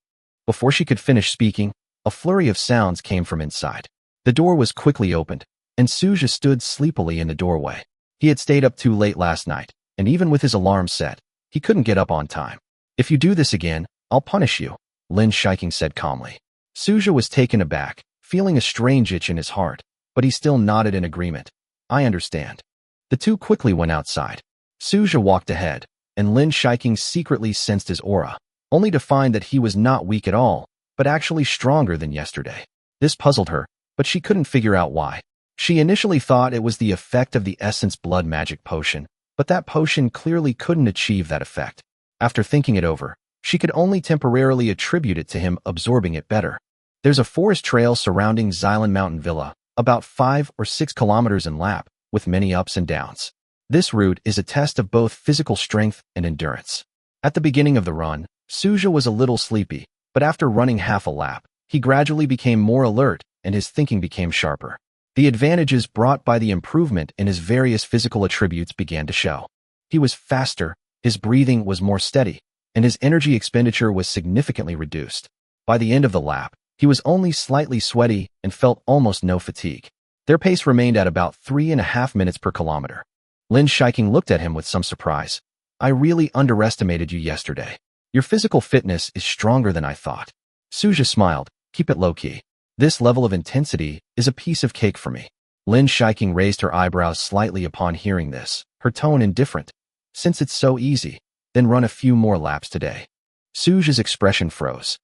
Before she could finish speaking, a flurry of sounds came from inside. The door was quickly opened, and Suja stood sleepily in the doorway. He had stayed up too late last night, and even with his alarm set, he couldn't get up on time. "If you do this again, I'll punish you," Lin Shiking said calmly. Suja was taken aback, feeling a strange itch in his heart, but he still nodded in agreement. I understand. The two quickly went outside. Suja walked ahead, and Lin Shiking secretly sensed his aura, only to find that he was not weak at all, but actually stronger than yesterday. This puzzled her, but she couldn't figure out why. She initially thought it was the effect of the Essence Blood Magic Potion, but that potion clearly couldn't achieve that effect. After thinking it over, she could only temporarily attribute it to him absorbing it better. There's a forest trail surrounding Xylan Mountain Villa, about 5 or 6 kilometers in lap, with many ups and downs. This route is a test of both physical strength and endurance. At the beginning of the run, Suja was a little sleepy, but after running half a lap, he gradually became more alert and his thinking became sharper. The advantages brought by the improvement in his various physical attributes began to show. He was faster, his breathing was more steady, and his energy expenditure was significantly reduced. By the end of the lap, he was only slightly sweaty and felt almost no fatigue. Their pace remained at about 3.5 minutes per kilometer. Lin Shiking looked at him with some surprise. I really underestimated you yesterday. Your physical fitness is stronger than I thought. Suja smiled. Keep it low-key. This level of intensity is a piece of cake for me. Lin Shiking raised her eyebrows slightly upon hearing this, her tone indifferent. Since it's so easy, then run a few more laps today. Suja's expression froze.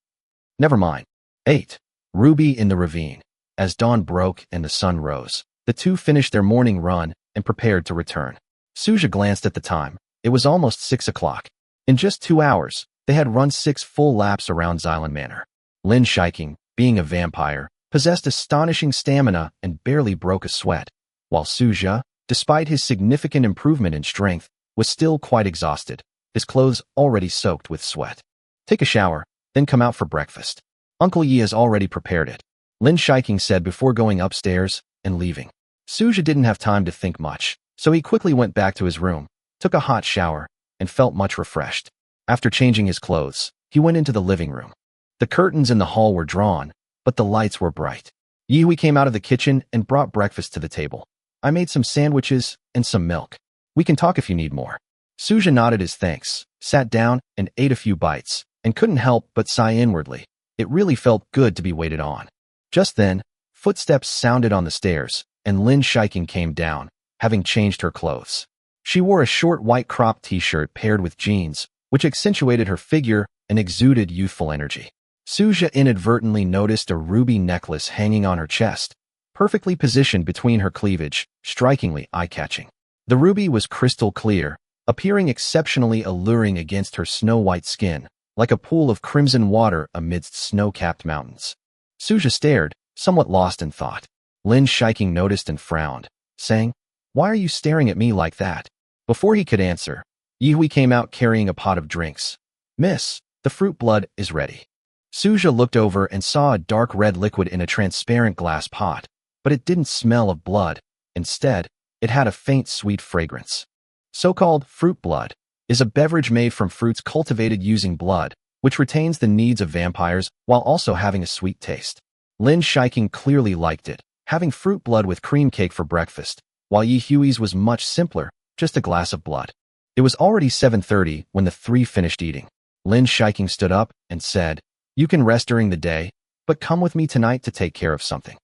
Never mind. 8. Ruby in the ravine. As dawn broke and the sun rose, the two finished their morning run and prepared to return. Suja glanced at the time. It was almost 6 o'clock. In just 2 hours, they had run 6 full laps around Xylan Manor. Lin Shiking, being a vampire, possessed astonishing stamina and barely broke a sweat, while Suja, despite his significant improvement in strength, was still quite exhausted, his clothes already soaked with sweat. Take a shower, then come out for breakfast. Uncle Yi has already prepared it, Lin Shiking said before going upstairs and leaving. Suja didn't have time to think much, so he quickly went back to his room, took a hot shower, and felt much refreshed. After changing his clothes, he went into the living room. The curtains in the hall were drawn, but the lights were bright. Yihui came out of the kitchen and brought breakfast to the table. I made some sandwiches and some milk. We can talk if you need more. Suja nodded his thanks, sat down and ate a few bites, and couldn't help but sigh inwardly. It really felt good to be waited on. Just then, footsteps sounded on the stairs, and Lin Shiking came down, having changed her clothes. She wore a short white cropped t-shirt paired with jeans, which accentuated her figure and exuded youthful energy. Suja inadvertently noticed a ruby necklace hanging on her chest, perfectly positioned between her cleavage, strikingly eye-catching. The ruby was crystal clear, appearing exceptionally alluring against her snow-white skin, like a pool of crimson water amidst snow-capped mountains. Suja stared, somewhat lost in thought. Lin Shiking noticed and frowned, saying, "Why are you staring at me like that?" Before he could answer, Yihui came out carrying a pot of drinks. "Miss, the fruit blood is ready." Suja looked over and saw a dark red liquid in a transparent glass pot, but it didn't smell of blood. Instead, it had a faint sweet fragrance. So-called fruit blood is a beverage made from fruits cultivated using blood, which retains the needs of vampires while also having a sweet taste. Lin Shiking clearly liked it, having fruit blood with cream cake for breakfast, while Yihui's was much simpler, just a glass of blood. It was already 7:30 when the three finished eating. Lin Shiking stood up and said, "You can rest during the day, but come with me tonight to take care of something."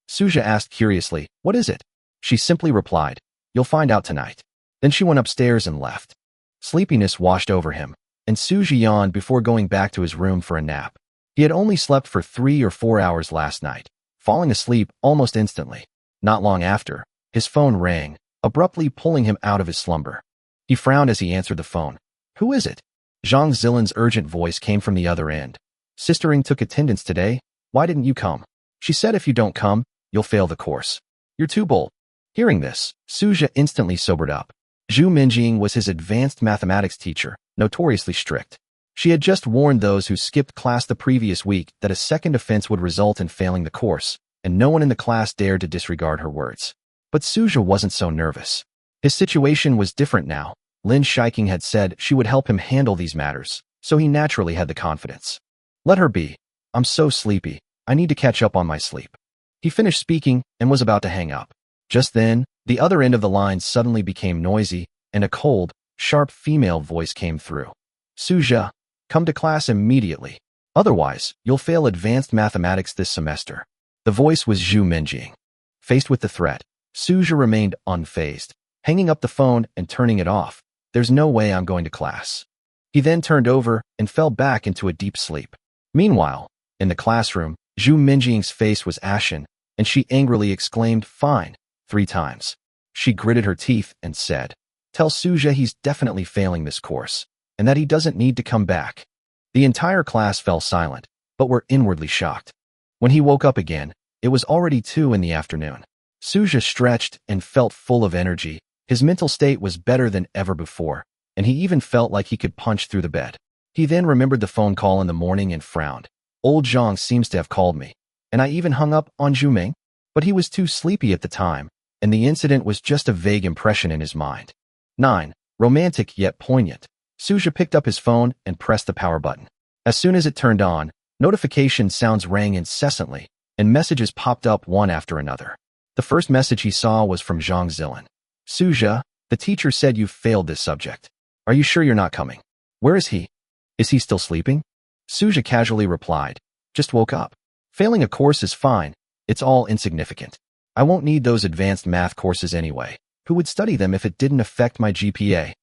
Suja asked curiously, "What is it?" She simply replied, "You'll find out tonight." Then she went upstairs and left. Sleepiness washed over him, and Suja yawned before going back to his room for a nap. He had only slept for 3 or 4 hours last night, falling asleep almost instantly. Not long after, his phone rang, abruptly pulling him out of his slumber. He frowned as he answered the phone. "Who is it?" Zhang Zilin's urgent voice came from the other end. "Sister Ing took attendance today. Why didn't you come? She said if you don't come, you'll fail the course. You're too bold." Hearing this, Suja instantly sobered up. Zhu Minjing was his advanced mathematics teacher, notoriously strict. She had just warned those who skipped class the previous week that a second offense would result in failing the course, and no one in the class dared to disregard her words. But Suja wasn't so nervous. His situation was different now. Lin Shiking had said she would help him handle these matters, so he naturally had the confidence. "Let her be. I'm so sleepy. I need to catch up on my sleep." He finished speaking and was about to hang up. Just then, the other end of the line suddenly became noisy, and a cold, sharp female voice came through. "Suja, come to class immediately. Otherwise, you'll fail advanced mathematics this semester." The voice was Zhu Minjing. Faced with the threat, Suja remained unfazed, hanging up the phone and turning it off. There's no way I'm going to class. He then turned over and fell back into a deep sleep. Meanwhile, in the classroom, Zhu Minjing's face was ashen, and she angrily exclaimed, "Fine," 3 times. She gritted her teeth and said, "Tell Suja he's definitely failing this course, and that he doesn't need to come back." The entire class fell silent, but were inwardly shocked. When he woke up again, it was already 2 in the afternoon. Suja stretched and felt full of energy. His mental state was better than ever before, and he even felt like he could punch through the bed. He then remembered the phone call in the morning and frowned. Old Zhang seems to have called me, and I even hung up on Zhu Ming, but he was too sleepy at the time, and the incident was just a vague impression in his mind. 9. Romantic yet poignant. Suja picked up his phone and pressed the power button. As soon as it turned on, notification sounds rang incessantly, and messages popped up one after another. The first message he saw was from Zhang Zilan. "Suja, the teacher said you've failed this subject. Are you sure you're not coming? Where is he? Is he still sleeping?" Suja casually replied, "Just woke up. Failing a course is fine. It's all insignificant. I won't need those advanced math courses anyway. Who would study them if it didn't affect my GPA?"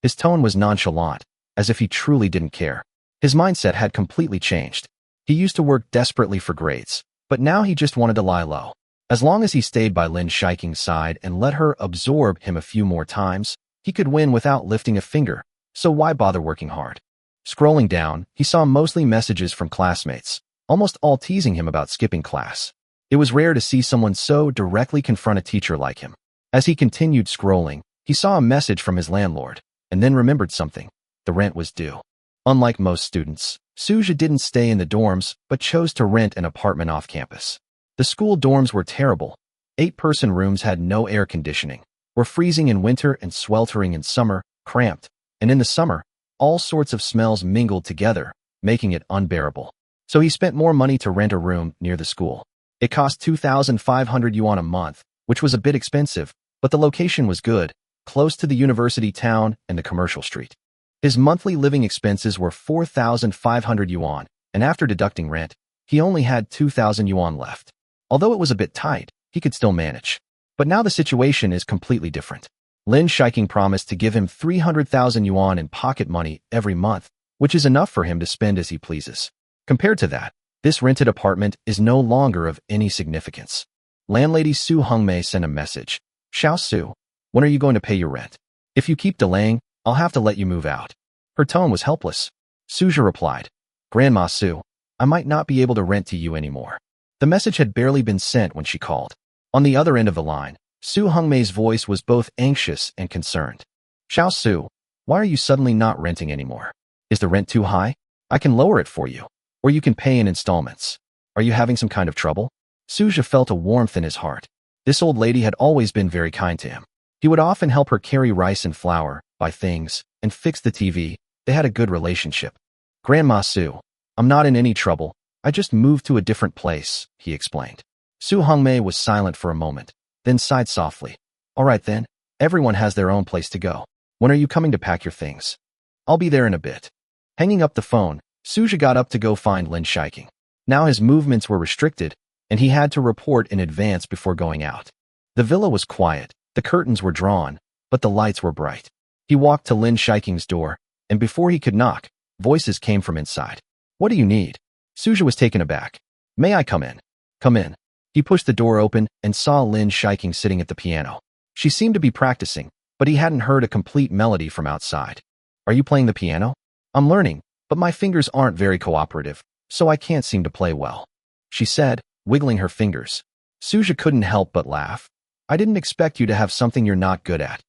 His tone was nonchalant, as if he truly didn't care. His mindset had completely changed. He used to work desperately for grades, but now he just wanted to lie low. As long as he stayed by Lin Shiking's side and let her absorb him a few more times, he could win without lifting a finger, so why bother working hard? Scrolling down, he saw mostly messages from classmates, almost all teasing him about skipping class. It was rare to see someone so directly confront a teacher like him. As he continued scrolling, he saw a message from his landlord, and then remembered something. The rent was due. Unlike most students, Suja didn't stay in the dorms, but chose to rent an apartment off campus. The school dorms were terrible. 8-person rooms had no air conditioning, were freezing in winter and sweltering in summer, cramped, and in the summer, all sorts of smells mingled together, making it unbearable. So he spent more money to rent a room near the school. It cost 2,500 yuan a month, which was a bit expensive, but the location was good, close to the university town and the commercial street. His monthly living expenses were 4,500 yuan, and after deducting rent, he only had 2,000 yuan left. Although it was a bit tight, he could still manage. But now the situation is completely different. Lin Shiking promised to give him 300,000 yuan in pocket money every month, which is enough for him to spend as he pleases. Compared to that, this rented apartment is no longer of any significance. Landlady Su Hongmei sent a message. "Xiao Su, when are you going to pay your rent? If you keep delaying, I'll have to let you move out." Her tone was helpless. Suja replied, "Grandma Su, I might not be able to rent to you anymore." The message had barely been sent when she called. On the other end of the line, Su Hongmei's voice was both anxious and concerned. "Xiao Su, why are you suddenly not renting anymore? Is the rent too high? I can lower it for you, or you can pay in installments. Are you having some kind of trouble?" Suja felt a warmth in his heart. This old lady had always been very kind to him. He would often help her carry rice and flour, buy things, and fix the TV. They had a good relationship. "Grandma Su, I'm not in any trouble. I just moved to a different place," he explained. Su Hongmei was silent for a moment, then sighed softly. "All right then, everyone has their own place to go. When are you coming to pack your things?" "I'll be there in a bit." Hanging up the phone, Suja got up to go find Lin Shiking. Now his movements were restricted, and he had to report in advance before going out. The villa was quiet, the curtains were drawn, but the lights were bright. He walked to Lin Shiking's door, and before he could knock, voices came from inside. "What do you need?" Suja was taken aback. "May I come in?" "Come in." He pushed the door open and saw Lin Shiking sitting at the piano. She seemed to be practicing, but he hadn't heard a complete melody from outside. "Are you playing the piano?" "I'm learning, but my fingers aren't very cooperative, so I can't seem to play well," she said, wiggling her fingers. Suja couldn't help but laugh. "I didn't expect you to have something you're not good at.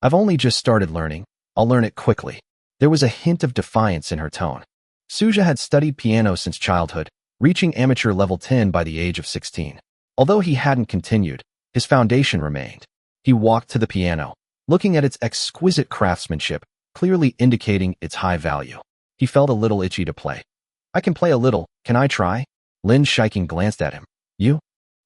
I've only just started learning. I'll learn it quickly." There was a hint of defiance in her tone. Suja had studied piano since childhood, reaching amateur level 10 by the age of 16. Although he hadn't continued, his foundation remained. He walked to the piano, looking at its exquisite craftsmanship, clearly indicating its high value. He felt a little itchy to play. "I can play a little, can I try?" Lin Shiking glanced at him. "You?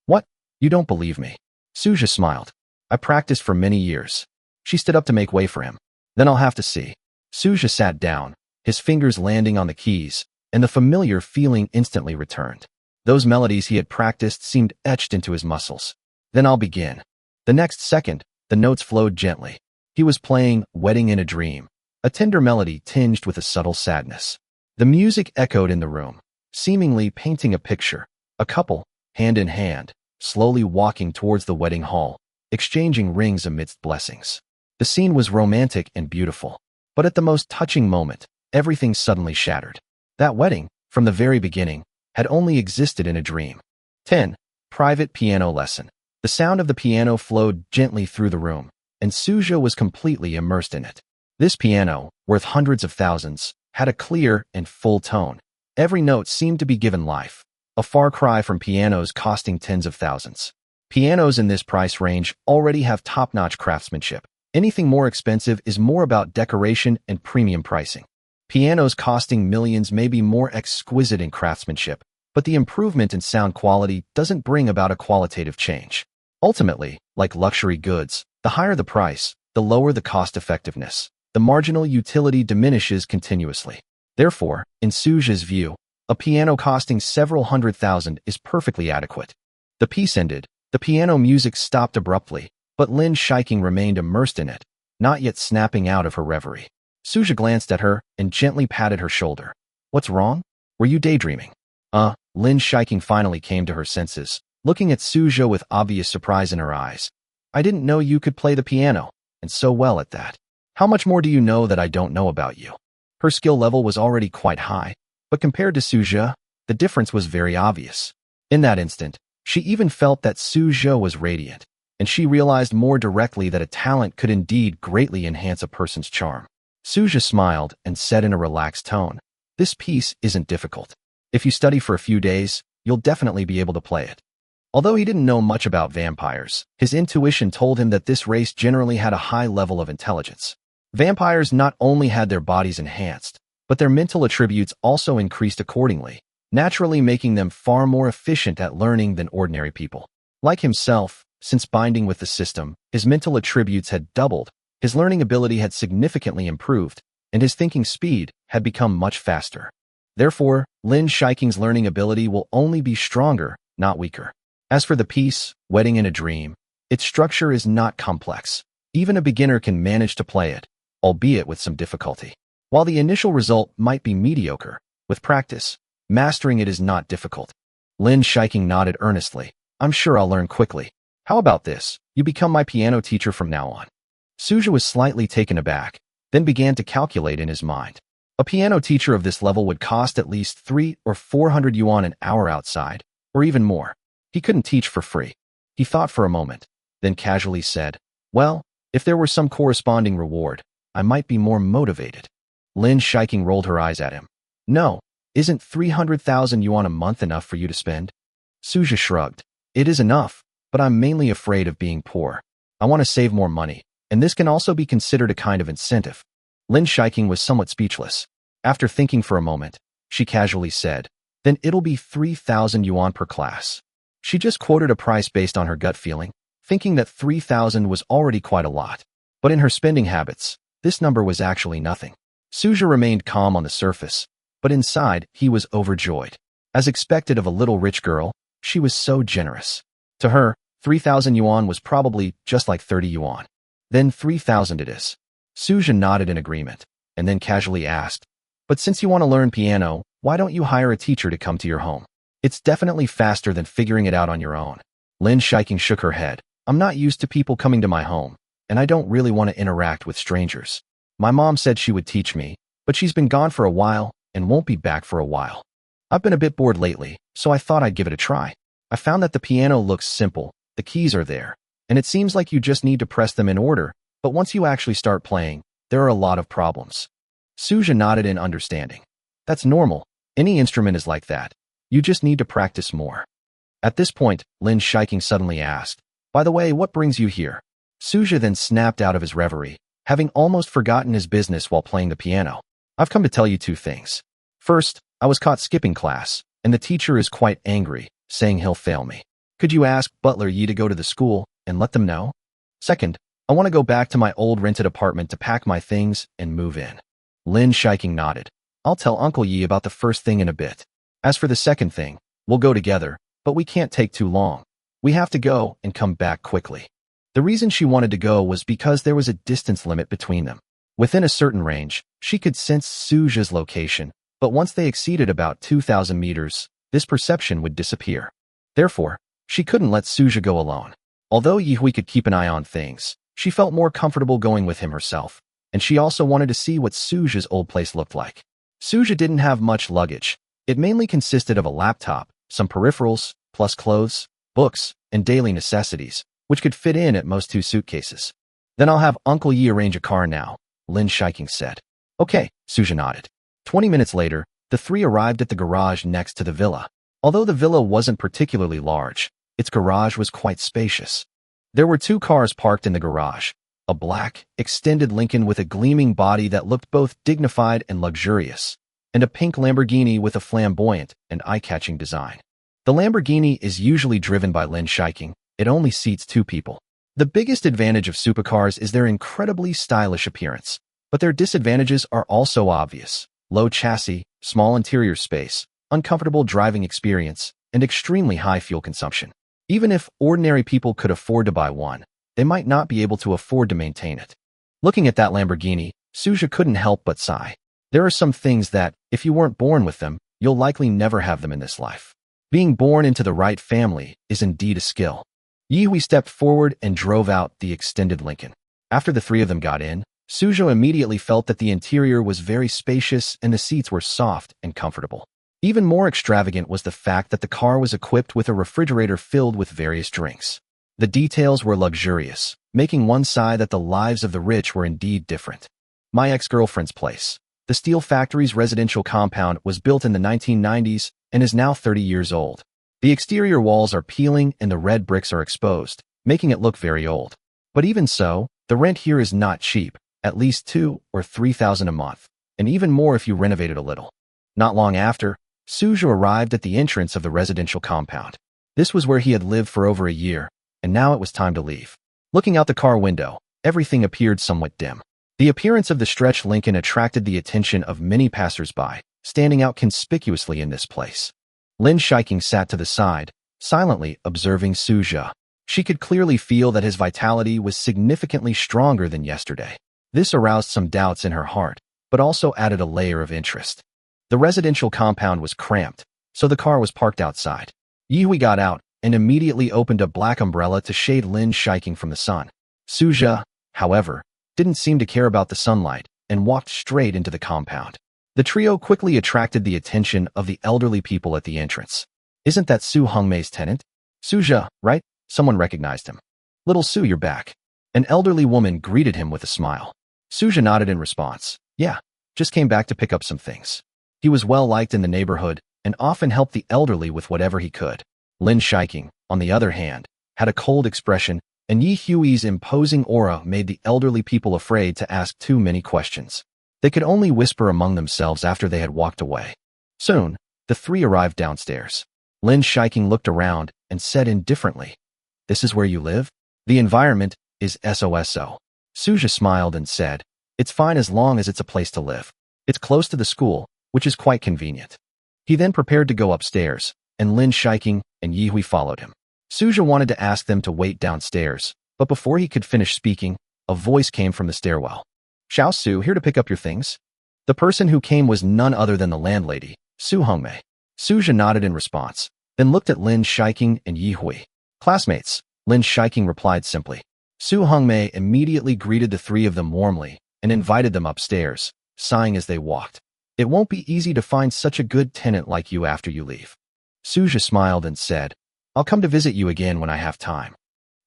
What? You don't believe me?" Suja smiled. "I practiced for many years." She stood up to make way for him. "Then I'll have to see." Suja sat down, his fingers landing on the keys, and the familiar feeling instantly returned. Those melodies he had practiced seemed etched into his muscles. Then I'll begin. The next second, the notes flowed gently. He was playing Wedding in a Dream, a tender melody tinged with a subtle sadness. The music echoed in the room, seemingly painting a picture. A couple, hand in hand, slowly walking towards the wedding hall, exchanging rings amidst blessings. The scene was romantic and beautiful, but at the most touching moment, everything suddenly shattered. That wedding, from the very beginning, had only existed in a dream. 10. Private piano lesson. The sound of the piano flowed gently through the room, and Suja was completely immersed in it. This piano, worth hundreds of thousands, had a clear and full tone. Every note seemed to be given life, a far cry from pianos costing tens of thousands. Pianos in this price range already have top-notch craftsmanship. Anything more expensive is more about decoration and premium pricing. Pianos costing millions may be more exquisite in craftsmanship, but the improvement in sound quality doesn't bring about a qualitative change. Ultimately, like luxury goods, the higher the price, the lower the cost-effectiveness. The marginal utility diminishes continuously. Therefore, in Suja's view, a piano costing several hundred thousand is perfectly adequate. The piece ended. The piano music stopped abruptly, but Lin Shiking remained immersed in it, not yet snapping out of her reverie. Suja glanced at her and gently patted her shoulder. What's wrong? Were you daydreaming? Lin Shiking finally came to her senses, looking at Suja with obvious surprise in her eyes. I didn't know you could play the piano, and so well at that. How much more do you know that I don't know about you? Her skill level was already quite high, but compared to Suja, the difference was very obvious. In that instant, she even felt that Suja was radiant, and she realized more directly that a talent could indeed greatly enhance a person's charm. Suja smiled and said in a relaxed tone, "This piece isn't difficult. If you study for a few days, you'll definitely be able to play it." Although he didn't know much about vampires, his intuition told him that this race generally had a high level of intelligence. Vampires not only had their bodies enhanced, but their mental attributes also increased accordingly, naturally making them far more efficient at learning than ordinary people. Like himself, since binding with the system, his mental attributes had doubled, his learning ability had significantly improved, and his thinking speed had become much faster. Therefore, Lin Shiking's learning ability will only be stronger, not weaker. As for the piece, Wedding in a Dream, its structure is not complex. Even a beginner can manage to play it, albeit with some difficulty. While the initial result might be mediocre, with practice, mastering it is not difficult. Lin Shiking nodded earnestly. I'm sure I'll learn quickly. How about this? You become my piano teacher from now on. Suja was slightly taken aback, then began to calculate in his mind. A piano teacher of this level would cost at least 300 or 400 yuan an hour outside, or even more. He couldn't teach for free. He thought for a moment, then casually said, well, if there were some corresponding reward, I might be more motivated. Lin Shiking rolled her eyes at him. No, isn't 300,000 yuan a month enough for you to spend? Suja shrugged. It is enough, but I'm mainly afraid of being poor. I want to save more money, and this can also be considered a kind of incentive. Lin Shiking was somewhat speechless. After thinking for a moment, she casually said, then it'll be 3,000 yuan per class. She just quoted a price based on her gut feeling, thinking that 3,000 was already quite a lot. But in her spending habits, this number was actually nothing. Suja remained calm on the surface, but inside he was overjoyed. As expected of a little rich girl, she was so generous. To her, 3,000 yuan was probably just like 30 yuan. Then 3,000 it is. Suja nodded in agreement, and then casually asked, but since you want to learn piano, why don't you hire a teacher to come to your home? It's definitely faster than figuring it out on your own. Lin Shiking shook her head. I'm not used to people coming to my home, and I don't really want to interact with strangers. My mom said she would teach me, but she's been gone for a while and won't be back for a while. I've been a bit bored lately, so I thought I'd give it a try. I found that the piano looks simple, the keys are there, and it seems like you just need to press them in order, but once you actually start playing, there are a lot of problems. Suja nodded in understanding. That's normal. Any instrument is like that. You just need to practice more. At this point, Lin Shiking suddenly asked, by the way, what brings you here? Suja then snapped out of his reverie, having almost forgotten his business while playing the piano. I've come to tell you two things. First, I was caught skipping class, and the teacher is quite angry, saying he'll fail me. Could you ask Butler Yi to go to the school and let them know? Second, I want to go back to my old rented apartment to pack my things and move in. Lin Shiking nodded. I'll tell Uncle Yi about the first thing in a bit. As for the second thing, We'll go together, but we can't take too long. We have to go and come back quickly. The reason she wanted to go was because there was a distance limit between them. Within a certain range, she could sense Suja's location, but once they exceeded about 2,000 meters, this perception would disappear. Therefore, she couldn't let Suja go alone. Although Yihui could keep an eye on things, she felt more comfortable going with him herself, and she also wanted to see what Suja's old place looked like. Suja didn't have much luggage. It mainly consisted of a laptop, some peripherals, plus clothes, books, and daily necessities, which could fit in at most 2 suitcases. Then I'll have Uncle Yi arrange a car now, Lin Shiking said. Okay, Suja nodded. 20 minutes later, the three arrived at the garage next to the villa. Although the villa wasn't particularly large, its garage was quite spacious. There were 2 cars parked in the garage, a black, extended Lincoln with a gleaming body that looked both dignified and luxurious, and a pink Lamborghini with a flamboyant and eye-catching design. The Lamborghini is usually driven by Lin Shiking. It only seats 2 people. The biggest advantage of supercars is their incredibly stylish appearance, but their disadvantages are also obvious. Low chassis, small interior space, uncomfortable driving experience, and extremely high fuel consumption. Even if ordinary people could afford to buy one, they might not be able to afford to maintain it. Looking at that Lamborghini, Suja couldn't help but sigh. There are some things that, if you weren't born with them, you'll likely never have them in this life. Being born into the right family is indeed a skill. Yihui stepped forward and drove out the extended Lincoln. After the 3 of them got in, Suja immediately felt that the interior was very spacious and the seats were soft and comfortable. Even more extravagant was the fact that the car was equipped with a refrigerator filled with various drinks. The details were luxurious, making one sigh that the lives of the rich were indeed different. My ex-girlfriend's place. The steel factory's residential compound was built in the 1990s and is now 30 years old. The exterior walls are peeling and the red bricks are exposed, making it look very old. But even so, the rent here is not cheap, at least 2,000 or 3,000 a month, and even more if you renovate it a little. Not long after, Suja arrived at the entrance of the residential compound. This was where he had lived for over a year, and now it was time to leave. Looking out the car window, everything appeared somewhat dim. The appearance of the stretched Lincoln attracted the attention of many passers-by, standing out conspicuously in this place. Lin Shiking sat to the side, silently observing Suja. She could clearly feel that his vitality was significantly stronger than yesterday. This aroused some doubts in her heart, but also added a layer of interest. The residential compound was cramped, so the car was parked outside. Yihui got out and immediately opened a black umbrella to shade Lin Shiking from the sun. Suja, however, didn't seem to care about the sunlight and walked straight into the compound. The trio quickly attracted the attention of the elderly people at the entrance. Isn't that Su Hongmei's tenant? Suja, right? Someone recognized him. Little Su, you're back. An elderly woman greeted him with a smile. Suja nodded in response. Yeah, just came back to pick up some things. He was well liked in the neighborhood and often helped the elderly with whatever he could. Lin Shiking, on the other hand, had a cold expression, and Yihui's imposing aura made the elderly people afraid to ask too many questions. They could only whisper among themselves after they had walked away. Soon, the 3 arrived downstairs. Lin Shiking looked around and said indifferently, "This is where you live? The environment is SOSO. Suja smiled and said, "It's fine as long as it's a place to live. It's close to the school, which is quite convenient." He then prepared to go upstairs, and Lin Shiking and Yihui followed him. Suja wanted to ask them to wait downstairs, but before he could finish speaking, a voice came from the stairwell. "Xiao Su, here to pick up your things?" The person who came was none other than the landlady, Su Hongmei. Suja nodded in response, then looked at Lin Shiking and Yihui. "Classmates," Lin Shiking replied simply. Su Hongmei immediately greeted the 3 of them warmly and invited them upstairs, sighing as they walked. "It won't be easy to find such a good tenant like you after you leave." Suja smiled and said, "I'll come to visit you again when I have time."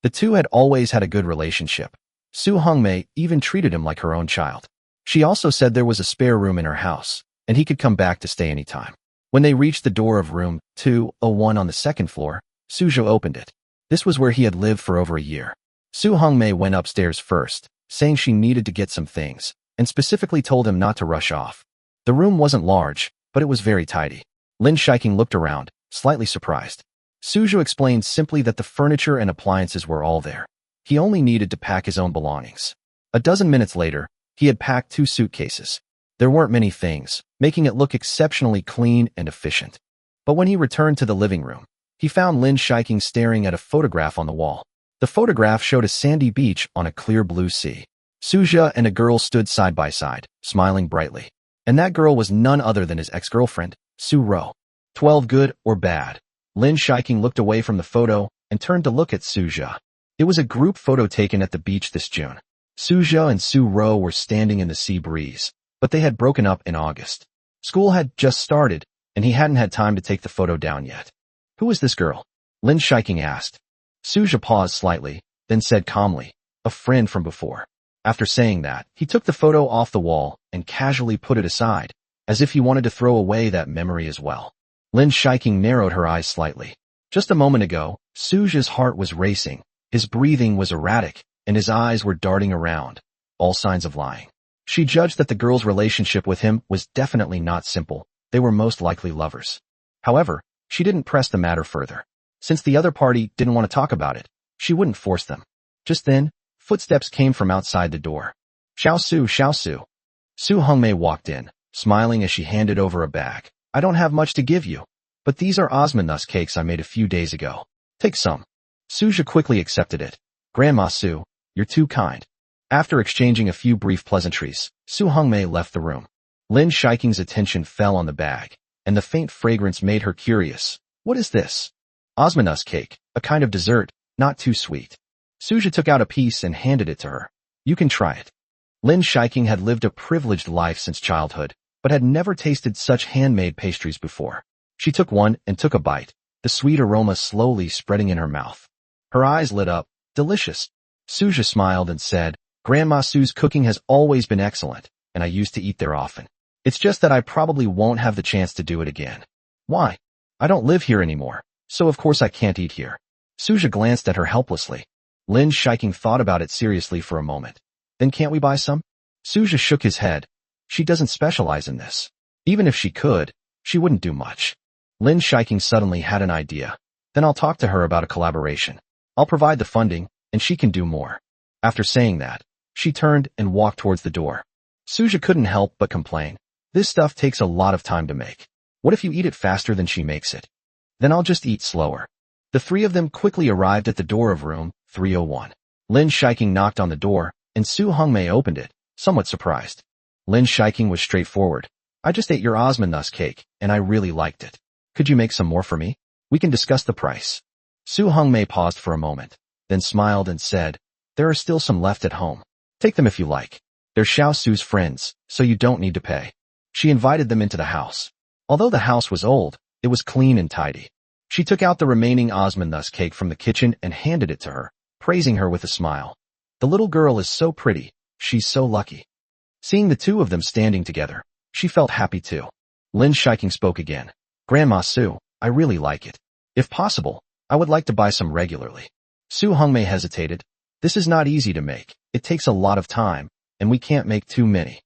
The 2 had always had a good relationship. Su Hongmei even treated him like her own child. She also said there was a spare room in her house, and he could come back to stay anytime. When they reached the door of room 201 on the 2nd floor, Suja opened it. This was where he had lived for over a year. Su Hongmei went upstairs first, saying she needed to get some things, and specifically told him not to rush off. The room wasn't large, but it was very tidy. Lin Shiking looked around, slightly surprised. Suja explained simply that the furniture and appliances were all there. He only needed to pack his own belongings. A dozen minutes later, he had packed 2 suitcases. There weren't many things, making it look exceptionally clean and efficient. But when he returned to the living room, he found Lin Shiking staring at a photograph on the wall. The photograph showed a sandy beach on a clear blue sea. Suja and a girl stood side by side, smiling brightly. And that girl was none other than his ex-girlfriend, Su Ro. 12 good or bad? Lin Shiking looked away from the photo and turned to look at Suja. It was a group photo taken at the beach this June. Suja and Su Ro were standing in the sea breeze, but they had broken up in August. School had just started, and he hadn't had time to take the photo down yet. Who is this girl? Lin Shiking asked. Suja paused slightly, then said calmly, a friend from before. After saying that, he took the photo off the wall and casually put it aside, as if he wanted to throw away that memory as well. Lin Shiking narrowed her eyes slightly. Just a moment ago, Suja's heart was racing, his breathing was erratic, and his eyes were darting around, all signs of lying. She judged that the girl's relationship with him was definitely not simple. They were most likely lovers. However, she didn't press the matter further. Since the other party didn't want to talk about it, she wouldn't force them. Just then, footsteps came from outside the door. Xiao Su, Xiao Su. Su Hongmei walked in, smiling as she handed over a bag. I don't have much to give you, but these are osmanthus cakes I made a few days ago. Take some. Suja quickly accepted it. Grandma Su, you're too kind. After exchanging a few brief pleasantries, Su Hongmei left the room. Lin Shiking's attention fell on the bag, and the faint fragrance made her curious. What is this? Osmanthus cake, a kind of dessert, not too sweet. Suja took out a piece and handed it to her. You can try it. Lin Shiking had lived a privileged life since childhood, but had never tasted such handmade pastries before. She took one and took a bite, the sweet aroma slowly spreading in her mouth. Her eyes lit up. Delicious. Suja smiled and said, Grandma Su's cooking has always been excellent, and I used to eat there often. It's just that I probably won't have the chance to do it again. Why? I don't live here anymore, so of course I can't eat here. Suja glanced at her helplessly. Lin Shiking thought about it seriously for a moment. Then can't we buy some? Suja shook his head. She doesn't specialize in this. Even if she could, she wouldn't do much. Lin Shiking suddenly had an idea. Then I'll talk to her about a collaboration. I'll provide the funding, and she can do more. After saying that, she turned and walked towards the door. Suja couldn't help but complain. This stuff takes a lot of time to make. What if you eat it faster than she makes it? Then I'll just eat slower. The three of them quickly arrived at the door of room 301. Lin Shiking knocked on the door, and Su Hongmei opened it, somewhat surprised. Lin Shiking was straightforward. I just ate your osmanthus cake, and I really liked it. Could you make some more for me? We can discuss the price. Su Hongmei paused for a moment, then smiled and said, there are still some left at home. Take them if you like. They're Xiao Su's friends, so you don't need to pay. She invited them into the house. Although the house was old, it was clean and tidy. She took out the remaining osmanthus cake from the kitchen and handed it to her, praising her with a smile. The little girl is so pretty, she's so lucky. Seeing the two of them standing together, she felt happy too. Lin Shiking spoke again. Grandma Su, I really like it. If possible, I would like to buy some regularly. Su Hongmei hesitated. This is not easy to make. It takes a lot of time, and we can't make too many.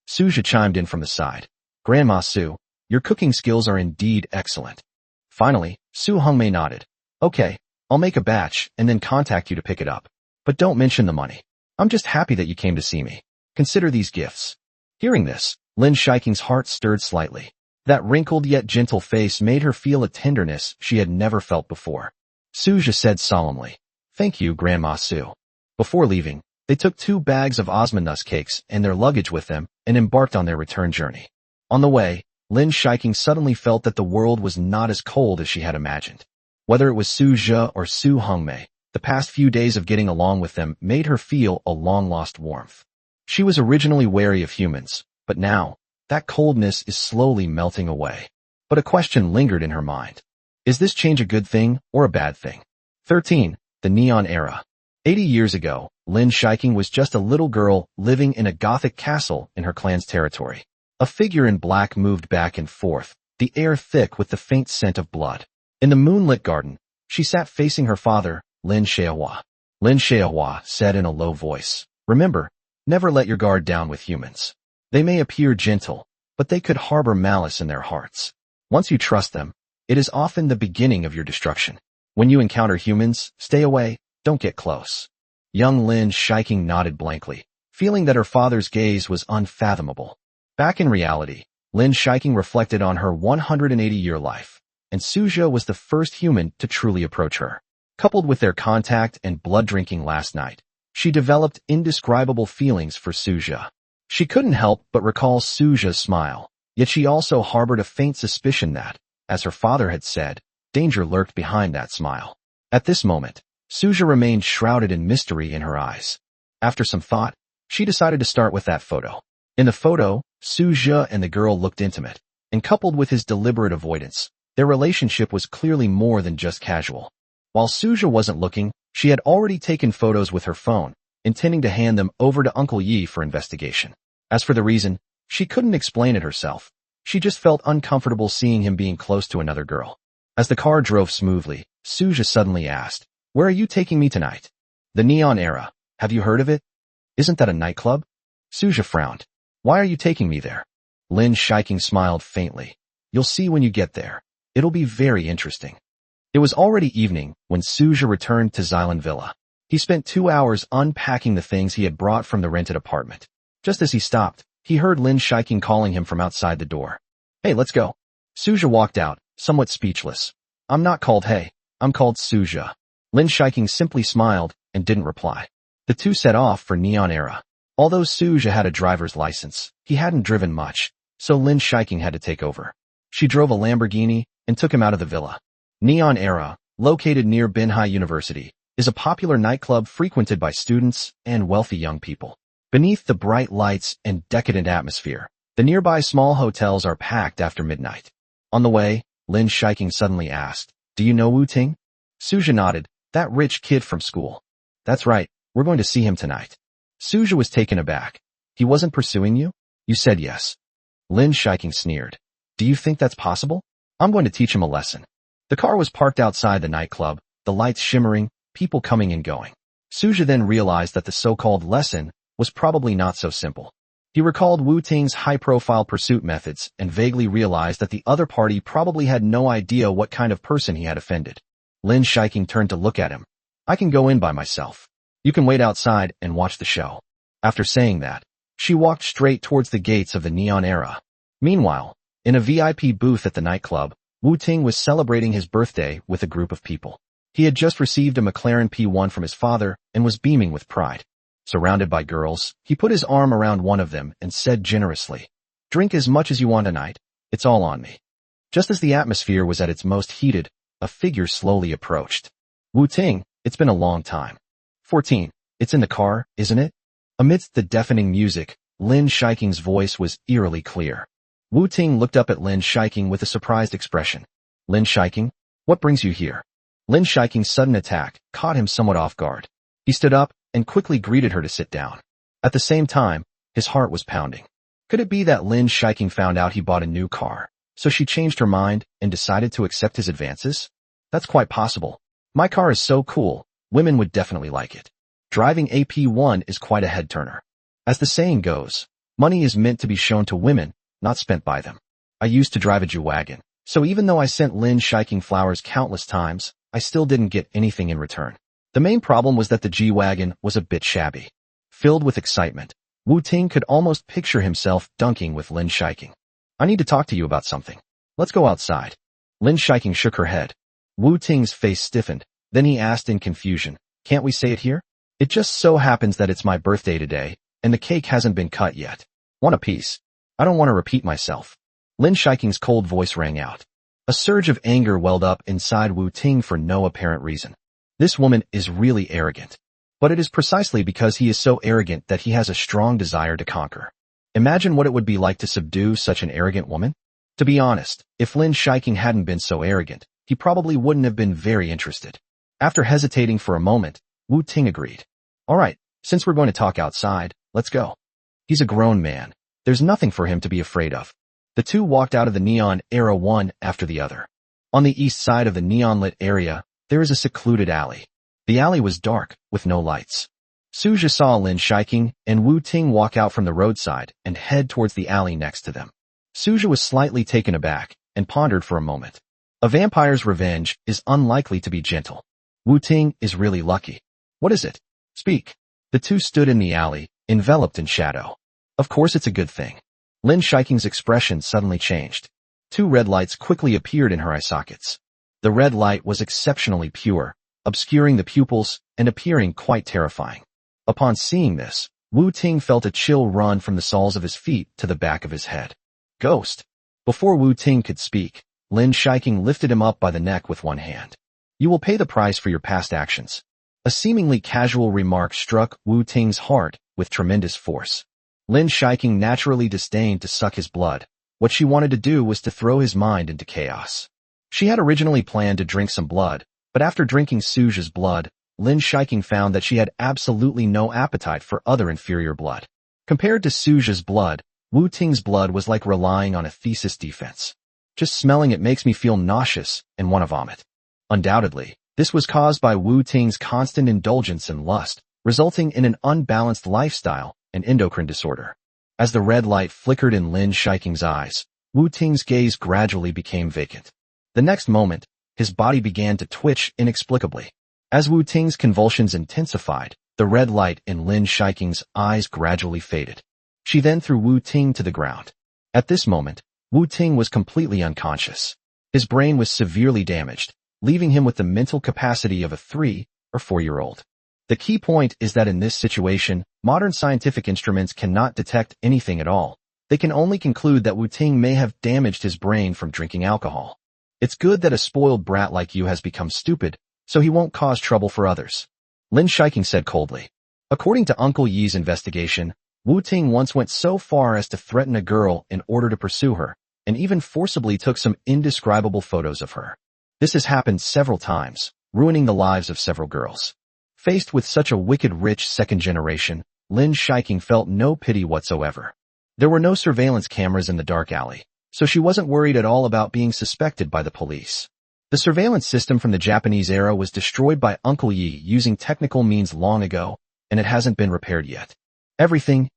Suja chimed in from the side. Grandma Su, your cooking skills are indeed excellent. Finally, Su Hongmei nodded. Okay, I'll make a batch and then contact you to pick it up. But don't mention the money. I'm just happy that you came to see me. Consider these gifts. Hearing this, Lin Shiking's heart stirred slightly. That wrinkled yet gentle face made her feel a tenderness she had never felt before. Suja said solemnly, Thank you, Grandma Su. Before leaving, they took 2 bags of osmanthus cakes and their luggage with them and embarked on their return journey. On the way, Lin Shiking suddenly felt that the world was not as cold as she had imagined. Whether it was Suja or Su Hongmei, the past few days of getting along with them made her feel a long-lost warmth. She was originally wary of humans, but now, that coldness is slowly melting away. But a question lingered in her mind. Is this change a good thing or a bad thing? 13. The Neon Era. 80 years ago, Lin Shiking was just a little girl living in a Gothic castle in her clan's territory. A figure in black moved back and forth, the air thick with the faint scent of blood. In the moonlit garden, she sat facing her father, Lin Xiaohua. Lin Xiaohua said in a low voice, Remember, never let your guard down with humans. They may appear gentle, but they could harbor malice in their hearts. Once you trust them, it is often the beginning of your destruction. When you encounter humans, stay away, don't get close. Young Lin Shiking nodded blankly, feeling that her father's gaze was unfathomable. Back in reality, Lin Shiking reflected on her 180-year life. and Suja was the first human to truly approach her. Coupled with their contact and blood drinking last night, she developed indescribable feelings for Suja. She couldn't help but recall Suja's smile, yet she also harbored a faint suspicion that, as her father had said, danger lurked behind that smile. At this moment, Suja remained shrouded in mystery in her eyes. After some thought, she decided to start with that photo. In the photo, Suja and the girl looked intimate, and coupled with his deliberate avoidance, their relationship was clearly more than just casual. While Suja wasn't looking, she had already taken photos with her phone, intending to hand them over to Uncle Yi for investigation. As for the reason, she couldn't explain it herself. She just felt uncomfortable seeing him being close to another girl. As the car drove smoothly, Suja suddenly asked, "Where are you taking me tonight?" "The Neon Era. Have you heard of it? Isn't that a nightclub?" Suja frowned. "Why are you taking me there?" Lin Shiking smiled faintly. "You'll see when you get there. It'll be very interesting." It was already evening when Suja returned to Xylan Villa. He spent 2 hours unpacking the things he had brought from the rented apartment. Just as he stopped, he heard Lin Shiking calling him from outside the door. "Hey, let's go." Suja walked out, somewhat speechless. "I'm not called Hey, I'm called Suja." Lin Shiking simply smiled and didn't reply. The two set off for Neon Era. Although Suja had a driver's license, he hadn't driven much, so Lin Shiking had to take over. She drove a Lamborghini and took him out of the villa. Neon Era, located near Binhai University, is a popular nightclub frequented by students and wealthy young people. Beneath the bright lights and decadent atmosphere, the nearby small hotels are packed after midnight. On the way, Lin Shiking suddenly asked, "Do you know Wu Ting?" Suja nodded. "That rich kid from school." "That's right, we're going to see him tonight." Suja was taken aback. "He wasn't pursuing you? You said yes." Lin Shiking sneered. "Do you think that's possible? I'm going to teach him a lesson." The car was parked outside the nightclub, the lights shimmering, people coming and going. Suja then realized that the so-called lesson was probably not so simple. He recalled Wu Ting's high-profile pursuit methods and vaguely realized that the other party probably had no idea what kind of person he had offended. Lin Shiking turned to look at him. "I can go in by myself. You can wait outside and watch the show." After saying that, she walked straight towards the gates of the Neon Era. Meanwhile, in a VIP booth at the nightclub, Wu Ting was celebrating his birthday with a group of people. He had just received a McLaren P1 from his father and was beaming with pride. Surrounded by girls, he put his arm around one of them and said generously, "Drink as much as you want tonight. It's all on me." Just as the atmosphere was at its most heated, a figure slowly approached. "Wu Ting, it's been a long time." 14. "It's in the car, isn't it?" Amidst the deafening music, Lin Shiking's voice was eerily clear. Wu Ting looked up at Lin Shiking with a surprised expression. "Lin Shiking, what brings you here?" Lin Shiking's sudden attack caught him somewhat off guard. He stood up and quickly greeted her to sit down. At the same time, his heart was pounding. Could it be that Lin Shiking found out he bought a new car, so she changed her mind and decided to accept his advances? That's quite possible. "My car is so cool, women would definitely like it. Driving a P1 is quite a head-turner. As the saying goes, money is meant to be shown to women, not spent by them. I used to drive a G-Wagon, so even though I sent Lin Shiking flowers countless times, I still didn't get anything in return. The main problem was that the G-Wagon was a bit shabby." Filled with excitement, Wu Ting could almost picture himself dunking with Lin Shiking. "I need to talk to you about something. Let's go outside." Lin Shiking shook her head. Wu Ting's face stiffened, then he asked in confusion, "Can't we say it here? It just so happens that it's my birthday today, and the cake hasn't been cut yet. Want a piece? I don't want to repeat myself." Lin Shiking's cold voice rang out. A surge of anger welled up inside Wu Ting for no apparent reason. This woman is really arrogant. But it is precisely because he is so arrogant that he has a strong desire to conquer. Imagine what it would be like to subdue such an arrogant woman. To be honest, if Lin Shiking hadn't been so arrogant, he probably wouldn't have been very interested. After hesitating for a moment, Wu Ting agreed. "All right, since we're going to talk outside, let's go." He's a grown man. There's nothing for him to be afraid of. The two walked out of the Neon Era one after the other. On the east side of the neon-lit area, there is a secluded alley. The alley was dark, with no lights. Suja saw Lin Shiking and Wu Ting walk out from the roadside and head towards the alley next to them. Suja was slightly taken aback and pondered for a moment. A vampire's revenge is unlikely to be gentle. Wu Ting is really lucky. "What is it? Speak." The two stood in the alley, enveloped in shadow. "Of course it's a good thing." Lin Shiking's expression suddenly changed. Two red lights quickly appeared in her eye sockets. The red light was exceptionally pure, obscuring the pupils and appearing quite terrifying. Upon seeing this, Wu Ting felt a chill run from the soles of his feet to the back of his head. Ghost! Before Wu Ting could speak, Lin Shiking lifted him up by the neck with one hand. You will pay the price for your past actions. A seemingly casual remark struck Wu Ting's heart with tremendous force. Lin Shiking naturally disdained to suck his blood. What she wanted to do was to throw his mind into chaos. She had originally planned to drink some blood, but after drinking Suja's blood, Lin Shiking found that she had absolutely no appetite for other inferior blood. Compared to Suja's blood, Wu Ting's blood was like relying on a thesis defense. Just smelling it makes me feel nauseous and want to vomit. Undoubtedly, this was caused by Wu Ting's constant indulgence and lust, resulting in an unbalanced lifestyle and endocrine disorder. As the red light flickered in Lin Shiking's eyes, Wu Ting's gaze gradually became vacant. The next moment, his body began to twitch inexplicably. As Wu Ting's convulsions intensified, the red light in Lin Shiking's eyes gradually faded. She then threw Wu Ting to the ground. At this moment, Wu Ting was completely unconscious. His brain was severely damaged, leaving him with the mental capacity of a 3 or 4-year-old. The key point is that in this situation, modern scientific instruments cannot detect anything at all. They can only conclude that Wu Ting may have damaged his brain from drinking alcohol. It's good that a spoiled brat like you has become stupid, so he won't cause trouble for others, Lin Shiking said coldly. According to Uncle Yi's investigation, Wu Ting once went so far as to threaten a girl in order to pursue her, and even forcibly took some indescribable photos of her. This has happened several times, ruining the lives of several girls. Faced with such a wicked rich second generation, Lin Shiking felt no pity whatsoever. There were no surveillance cameras in the dark alley, so she wasn't worried at all about being suspected by the police. The surveillance system from the Japanese era was destroyed by Uncle Yi using technical means long ago, and it hasn't been repaired yet. Everything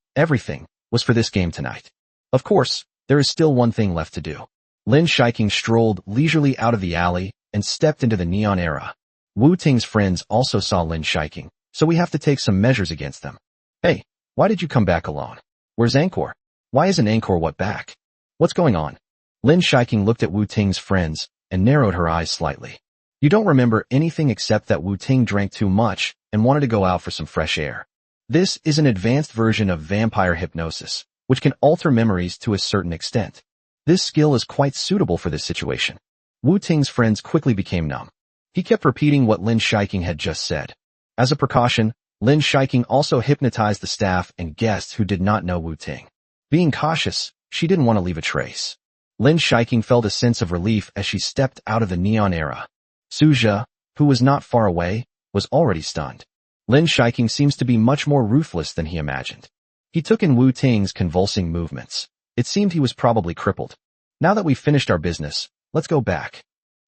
was for this game tonight. Of course, there is still one thing left to do. Lin Shiking strolled leisurely out of the alley and stepped into the neon era. Wu Ting's friends also saw Lin Shiking, so we have to take some measures against them. Hey, why did you come back alone? Where's Angkor? Why isn't Angkor back? What's going on? Lin Shiking looked at Wu Ting's friends and narrowed her eyes slightly. You don't remember anything except that Wu Ting drank too much and wanted to go out for some fresh air. This is an advanced version of vampire hypnosis, which can alter memories to a certain extent. This skill is quite suitable for this situation. Wu Ting's friends quickly became numb. He kept repeating what Lin Shiking had just said. As a precaution, Lin Shiking also hypnotized the staff and guests who did not know Wu Ting. Being cautious, she didn't want to leave a trace. Lin Shiking felt a sense of relief as she stepped out of the neon era. Suja, who was not far away, was already stunned. Lin Shiking seems to be much more ruthless than he imagined. He took in Wu Ting's convulsing movements. It seemed he was probably crippled. Now that we've finished our business, let's go back.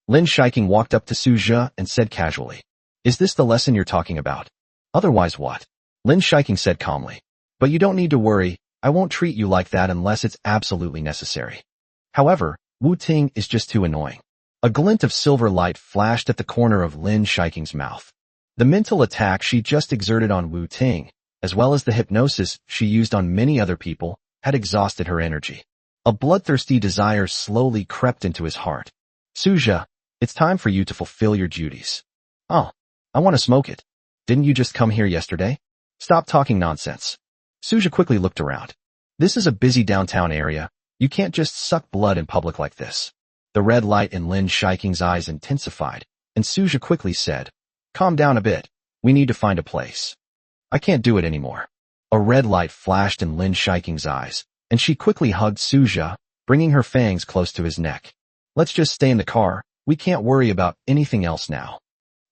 Lin Shiking walked up to Suja and said casually, Is this the lesson you're talking about? Otherwise what? Lin Shiking said calmly. But you don't need to worry, I won't treat you like that unless it's absolutely necessary. However, Wu Ting is just too annoying. A glint of silver light flashed at the corner of Lin Shiking's mouth. The mental attack she just exerted on Wu Ting, as well as the hypnosis she used on many other people, had exhausted her energy. A bloodthirsty desire slowly crept into his heart. Suja, it's time for you to fulfill your duties. Oh, I want to smoke it. Didn't you just come here yesterday? Stop talking nonsense. Suja quickly looked around. This is a busy downtown area. You can't just suck blood in public like this. The red light in Lin Shiking's eyes intensified, and Suja quickly said, Calm down a bit. We need to find a place. I can't do it anymore. A red light flashed in Lin Shiking's eyes, and she quickly hugged Suja, bringing her fangs close to his neck. Let's just stay in the car. We can't worry about anything else now.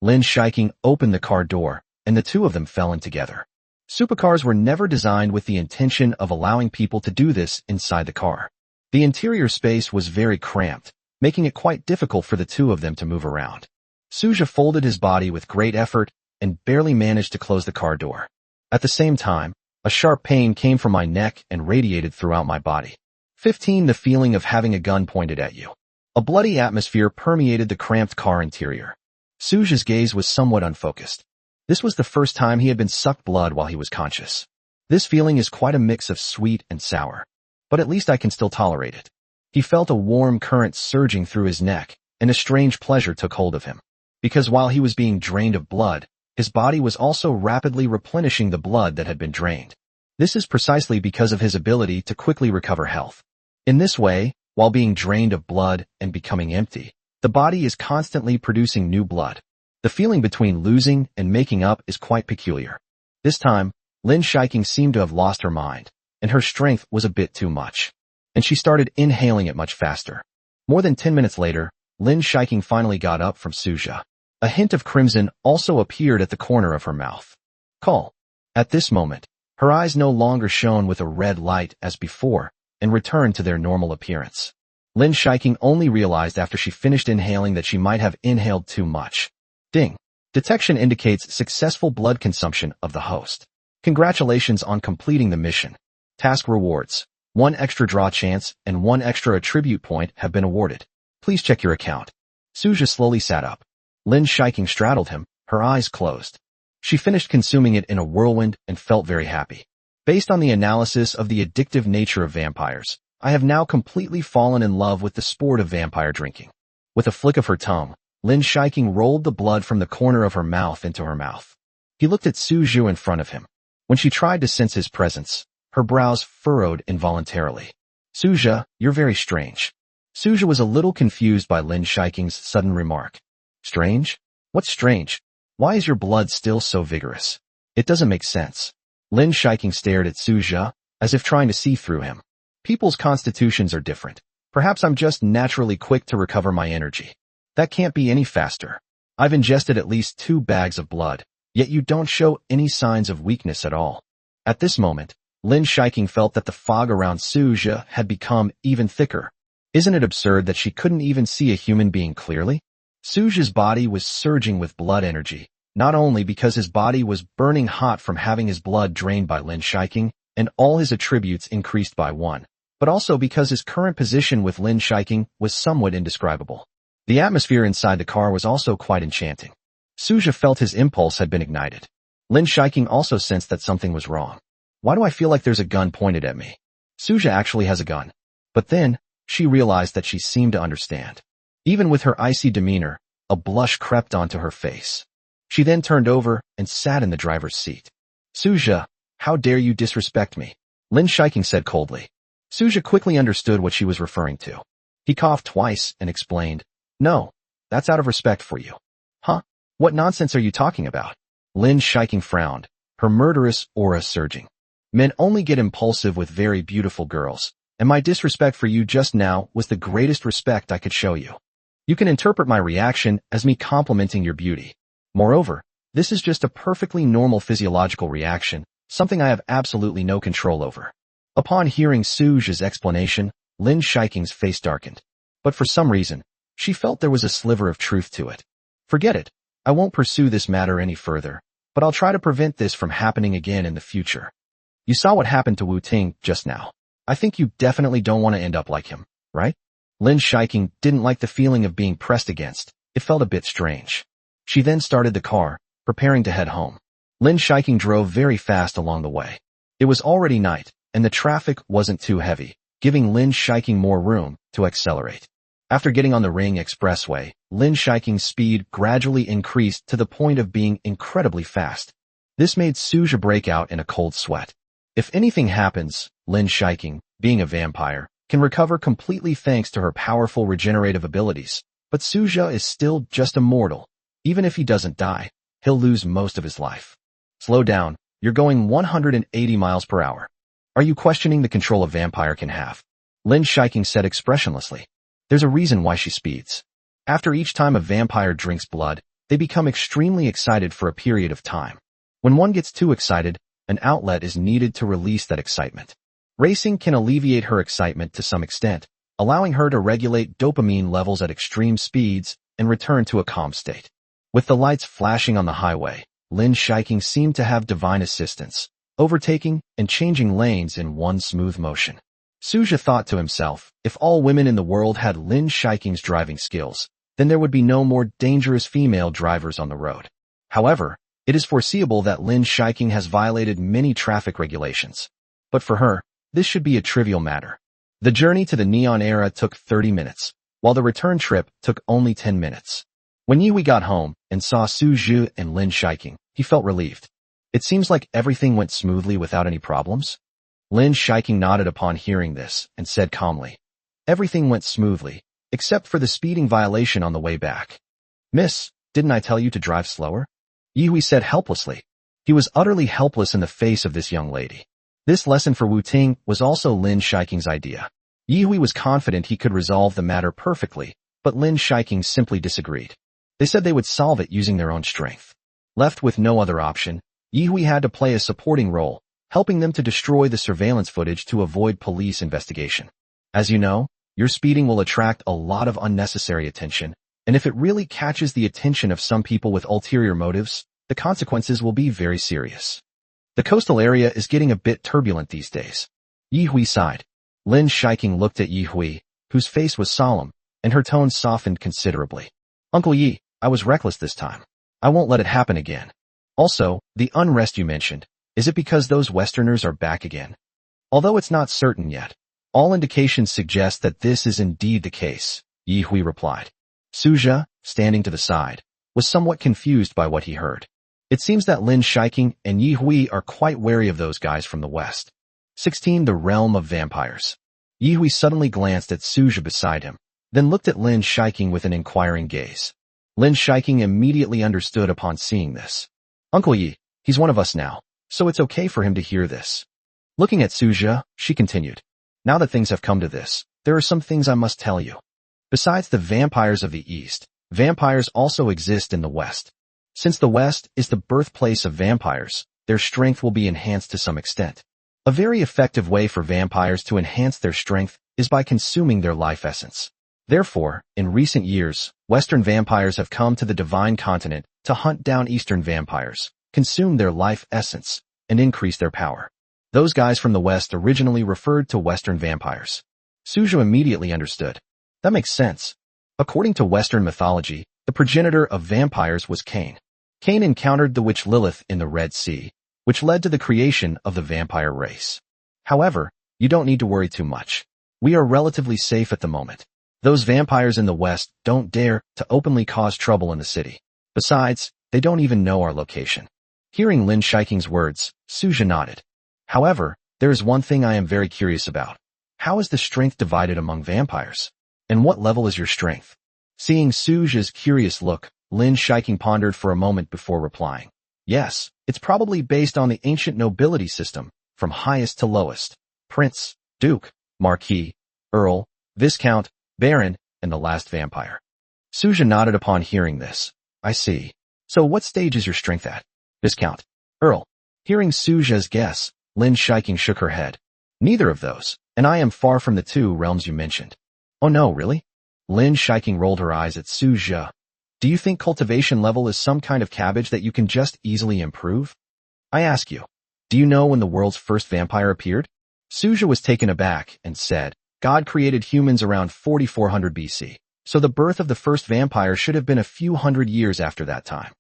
Lin Shiking opened the car door, and the two of them fell in together. Supercars were never designed with the intention of allowing people to do this inside the car. The interior space was very cramped, making it quite difficult for the two of them to move around. Suja folded his body with great effort and barely managed to close the car door. At the same time, a sharp pain came from my neck and radiated throughout my body. 15. The feeling of having a gun pointed at you. A bloody atmosphere permeated the cramped car interior. Suja's gaze was somewhat unfocused. This was the first time he had been sucked blood while he was conscious. This feeling is quite a mix of sweet and sour. But at least I can still tolerate it. He felt a warm current surging through his neck, and a strange pleasure took hold of him. Because while he was being drained of blood, his body was also rapidly replenishing the blood that had been drained. This is precisely because of his ability to quickly recover health. In this way, while being drained of blood and becoming empty, the body is constantly producing new blood. The feeling between losing and making up is quite peculiar. This time, Lin Shiking seemed to have lost her mind, and her strength was a bit too much. And she started inhaling it much faster. More than 10 minutes later, Lin Shiking finally got up from Suja. A hint of crimson also appeared at the corner of her mouth. Call. At this moment, her eyes no longer shone with a red light as before, and returned to their normal appearance. Lin Shiking only realized after she finished inhaling that she might have inhaled too much. Ding. Detection indicates successful blood consumption of the host. Congratulations on completing the mission. Task rewards. 1 extra draw chance and 1 extra attribute point have been awarded. Please check your account. Suja slowly sat up. Lin Shiking straddled him, her eyes closed. She finished consuming it in a whirlwind and felt very happy. Based on the analysis of the addictive nature of vampires, I have now completely fallen in love with the sport of vampire drinking. With a flick of her tongue, Lin Shiking rolled the blood from the corner of her mouth into her mouth. He looked at Suju in front of him. When she tried to sense his presence, her brows furrowed involuntarily. Suja, you're very strange. Suja was a little confused by Lin Shiking's sudden remark. Strange? What's strange? Why is your blood still so vigorous? It doesn't make sense. Lin Shiking stared at Suja, as if trying to see through him. People's constitutions are different. Perhaps I'm just naturally quick to recover my energy. That can't be any faster. I've ingested at least 2 bags of blood, yet you don't show any signs of weakness at all. At this moment, Lin Shiking felt that the fog around Suja had become even thicker. Isn't it absurd that she couldn't even see a human being clearly? Suja's body was surging with blood energy, not only because his body was burning hot from having his blood drained by Lin Shiking, and all his attributes increased by 1, but also because his current position with Lin Shiking was somewhat indescribable. The atmosphere inside the car was also quite enchanting. Suja felt his impulse had been ignited. Lin Shiking also sensed that something was wrong. Why do I feel like there's a gun pointed at me? Suja actually has a gun. But then, she realized that she seemed to understand. Even with her icy demeanor, a blush crept onto her face. She then turned over and sat in the driver's seat. Suja, how dare you disrespect me? Lin Shiking said coldly. Suja quickly understood what she was referring to. He coughed twice and explained, No, that's out of respect for you. Huh? What nonsense are you talking about? Lin Shiking frowned, her murderous aura surging. Men only get impulsive with very beautiful girls, and my disrespect for you just now was the greatest respect I could show you. You can interpret my reaction as me complimenting your beauty. Moreover, this is just a perfectly normal physiological reaction, something I have absolutely no control over. Upon hearing Suja's explanation, Lin Shiking's face darkened. But for some reason, she felt there was a sliver of truth to it. Forget it. I won't pursue this matter any further, but I'll try to prevent this from happening again in the future. You saw what happened to Wu Ting just now. I think you definitely don't want to end up like him, right? Lin Shiking didn't like the feeling of being pressed against. It felt a bit strange. She then started the car, preparing to head home. Lin Shiking drove very fast along the way. It was already night, and the traffic wasn't too heavy, giving Lin Shiking more room to accelerate. After getting on the Ring Expressway, Lin Shiking's speed gradually increased to the point of being incredibly fast. This made Suja break out in a cold sweat. If anything happens, Lin Shiking, being a vampire, can recover completely thanks to her powerful regenerative abilities, but Suja is still just a mortal. Even if he doesn't die, he'll lose most of his life. Slow down, you're going 180 miles per hour. Are you questioning the control a vampire can have? Lin Shiking said expressionlessly. There's a reason why she speeds. After each time a vampire drinks blood, they become extremely excited for a period of time. When one gets too excited, an outlet is needed to release that excitement. Racing can alleviate her excitement to some extent, allowing her to regulate dopamine levels at extreme speeds and return to a calm state. With the lights flashing on the highway, Lin Shiking seemed to have divine assistance, overtaking and changing lanes in one smooth motion. Suja thought to himself, if all women in the world had Lin Shiking's driving skills, then there would be no more dangerous female drivers on the road. However, it is foreseeable that Lin Shiking has violated many traffic regulations. But for her, this should be a trivial matter. The journey to the Neon Era took 30 minutes, while the return trip took only 10 minutes. When Yihui got home and saw Su Zhu and Lin Shiking, he felt relieved. It seems like everything went smoothly without any problems. Lin Shiking nodded upon hearing this and said calmly, "Everything went smoothly, except for the speeding violation on the way back." "Miss, didn't I tell you to drive slower?" Yihui said helplessly. He was utterly helpless in the face of this young lady. This lesson for Wu Ting was also Lin Shiking's idea. Yihui was confident he could resolve the matter perfectly, but Lin Shiking simply disagreed. They said they would solve it using their own strength. Left with no other option, Yihui had to play a supporting role, helping them to destroy the surveillance footage to avoid police investigation. As you know, your speeding will attract a lot of unnecessary attention, and if it really catches the attention of some people with ulterior motives, the consequences will be very serious. The coastal area is getting a bit turbulent these days. Yihui sighed. Lin Shiking looked at Yihui, whose face was solemn, and her tone softened considerably. "Uncle Yi, I was reckless this time. I won't let it happen again. Also, the unrest you mentioned, is it because those Westerners are back again?" Although it's not certain yet, all indications suggest that this is indeed the case, Yihui replied. Suja, standing to the side, was somewhat confused by what he heard. It seems that Lin Shiking and Yihui are quite wary of those guys from the west. 16. The Realm of Vampires. Yihui suddenly glanced at Suja beside him, then looked at Lin Shiking with an inquiring gaze. Lin Shiking immediately understood upon seeing this. "Uncle Yi, he's one of us now, so it's okay for him to hear this." Looking at Suja, she continued, "Now that things have come to this, there are some things I must tell you. Besides the vampires of the East, vampires also exist in the West. Since the West is the birthplace of vampires, their strength will be enhanced to some extent. A very effective way for vampires to enhance their strength is by consuming their life essence. Therefore, in recent years, Western vampires have come to the Divine Continent to hunt down Eastern vampires, consume their life essence, and increase their power. Those guys from the West originally referred to Western vampires." Suja immediately understood. That makes sense. According to Western mythology, the progenitor of vampires was Cain. Cain encountered the witch Lilith in the Red Sea, which led to the creation of the vampire race. However, you don't need to worry too much. We are relatively safe at the moment. Those vampires in the West don't dare to openly cause trouble in the city. Besides, they don't even know our location. Hearing Lin Shiking's words, Suja nodded. "However, there is one thing I am very curious about. How is the strength divided among vampires? And what level is your strength?" Seeing Suja's curious look, Lin Shiking pondered for a moment before replying. "Yes, it's probably based on the ancient nobility system, from highest to lowest. Prince, Duke, Marquis, Earl, Viscount, Baron, and the last vampire." Suja nodded upon hearing this. "I see. So what stage is your strength at?" "Viscount." "Earl." Hearing Suja's guess, Lin Shiking shook her head. "Neither of those, and I am far from the two realms you mentioned." "Oh no, really?" Lin Shiking rolled her eyes at Suja. "Do you think cultivation level is some kind of cabbage that you can just easily improve? I ask you, do you know when the world's first vampire appeared?" Suja was taken aback and said, "God created humans around 4400 BC, so the birth of the first vampire should have been a few hundred years after that time."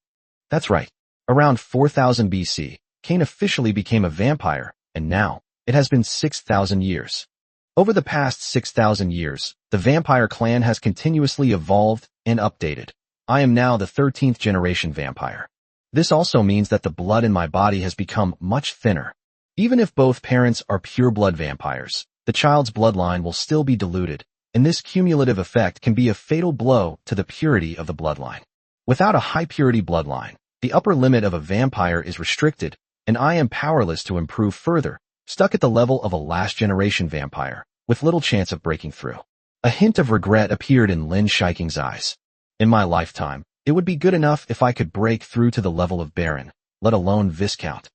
"That's right. Around 4000 BC, Cain officially became a vampire, and now, it has been 6000 years. Over the past 6000 years, the vampire clan has continuously evolved and updated. I am now the 13th generation vampire. This also means that the blood in my body has become much thinner. Even if both parents are pure-blood vampires, the child's bloodline will still be diluted, and this cumulative effect can be a fatal blow to the purity of the bloodline. Without a high-purity bloodline, the upper limit of a vampire is restricted, and I am powerless to improve further, stuck at the level of a last-generation vampire, with little chance of breaking through." A hint of regret appeared in Lin Shiking's eyes. "In my lifetime, it would be good enough if I could break through to the level of Baron, let alone Viscount."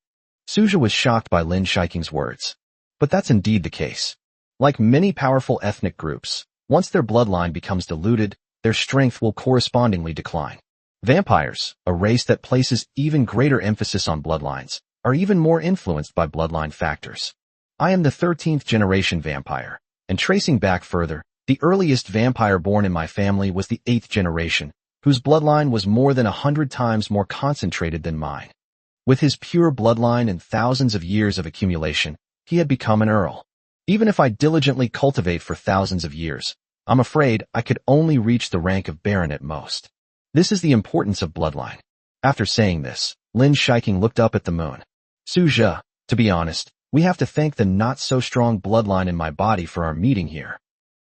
Suja was shocked by Lin Shiking's words. But that's indeed the case. Like many powerful ethnic groups, once their bloodline becomes diluted, their strength will correspondingly decline. Vampires, a race that places even greater emphasis on bloodlines, are even more influenced by bloodline factors. I am the 13th generation vampire, and tracing back further, the earliest vampire born in my family was the 8th generation, whose bloodline was more than 100 times more concentrated than mine. With his pure bloodline and thousands of years of accumulation, he had become an earl. Even if I diligently cultivate for thousands of years, I'm afraid I could only reach the rank of Baron at most. This is the importance of bloodline. After saying this, Lin Shiking looked up at the moon. Suja, to be honest, we have to thank the not-so-strong bloodline in my body for our meeting here.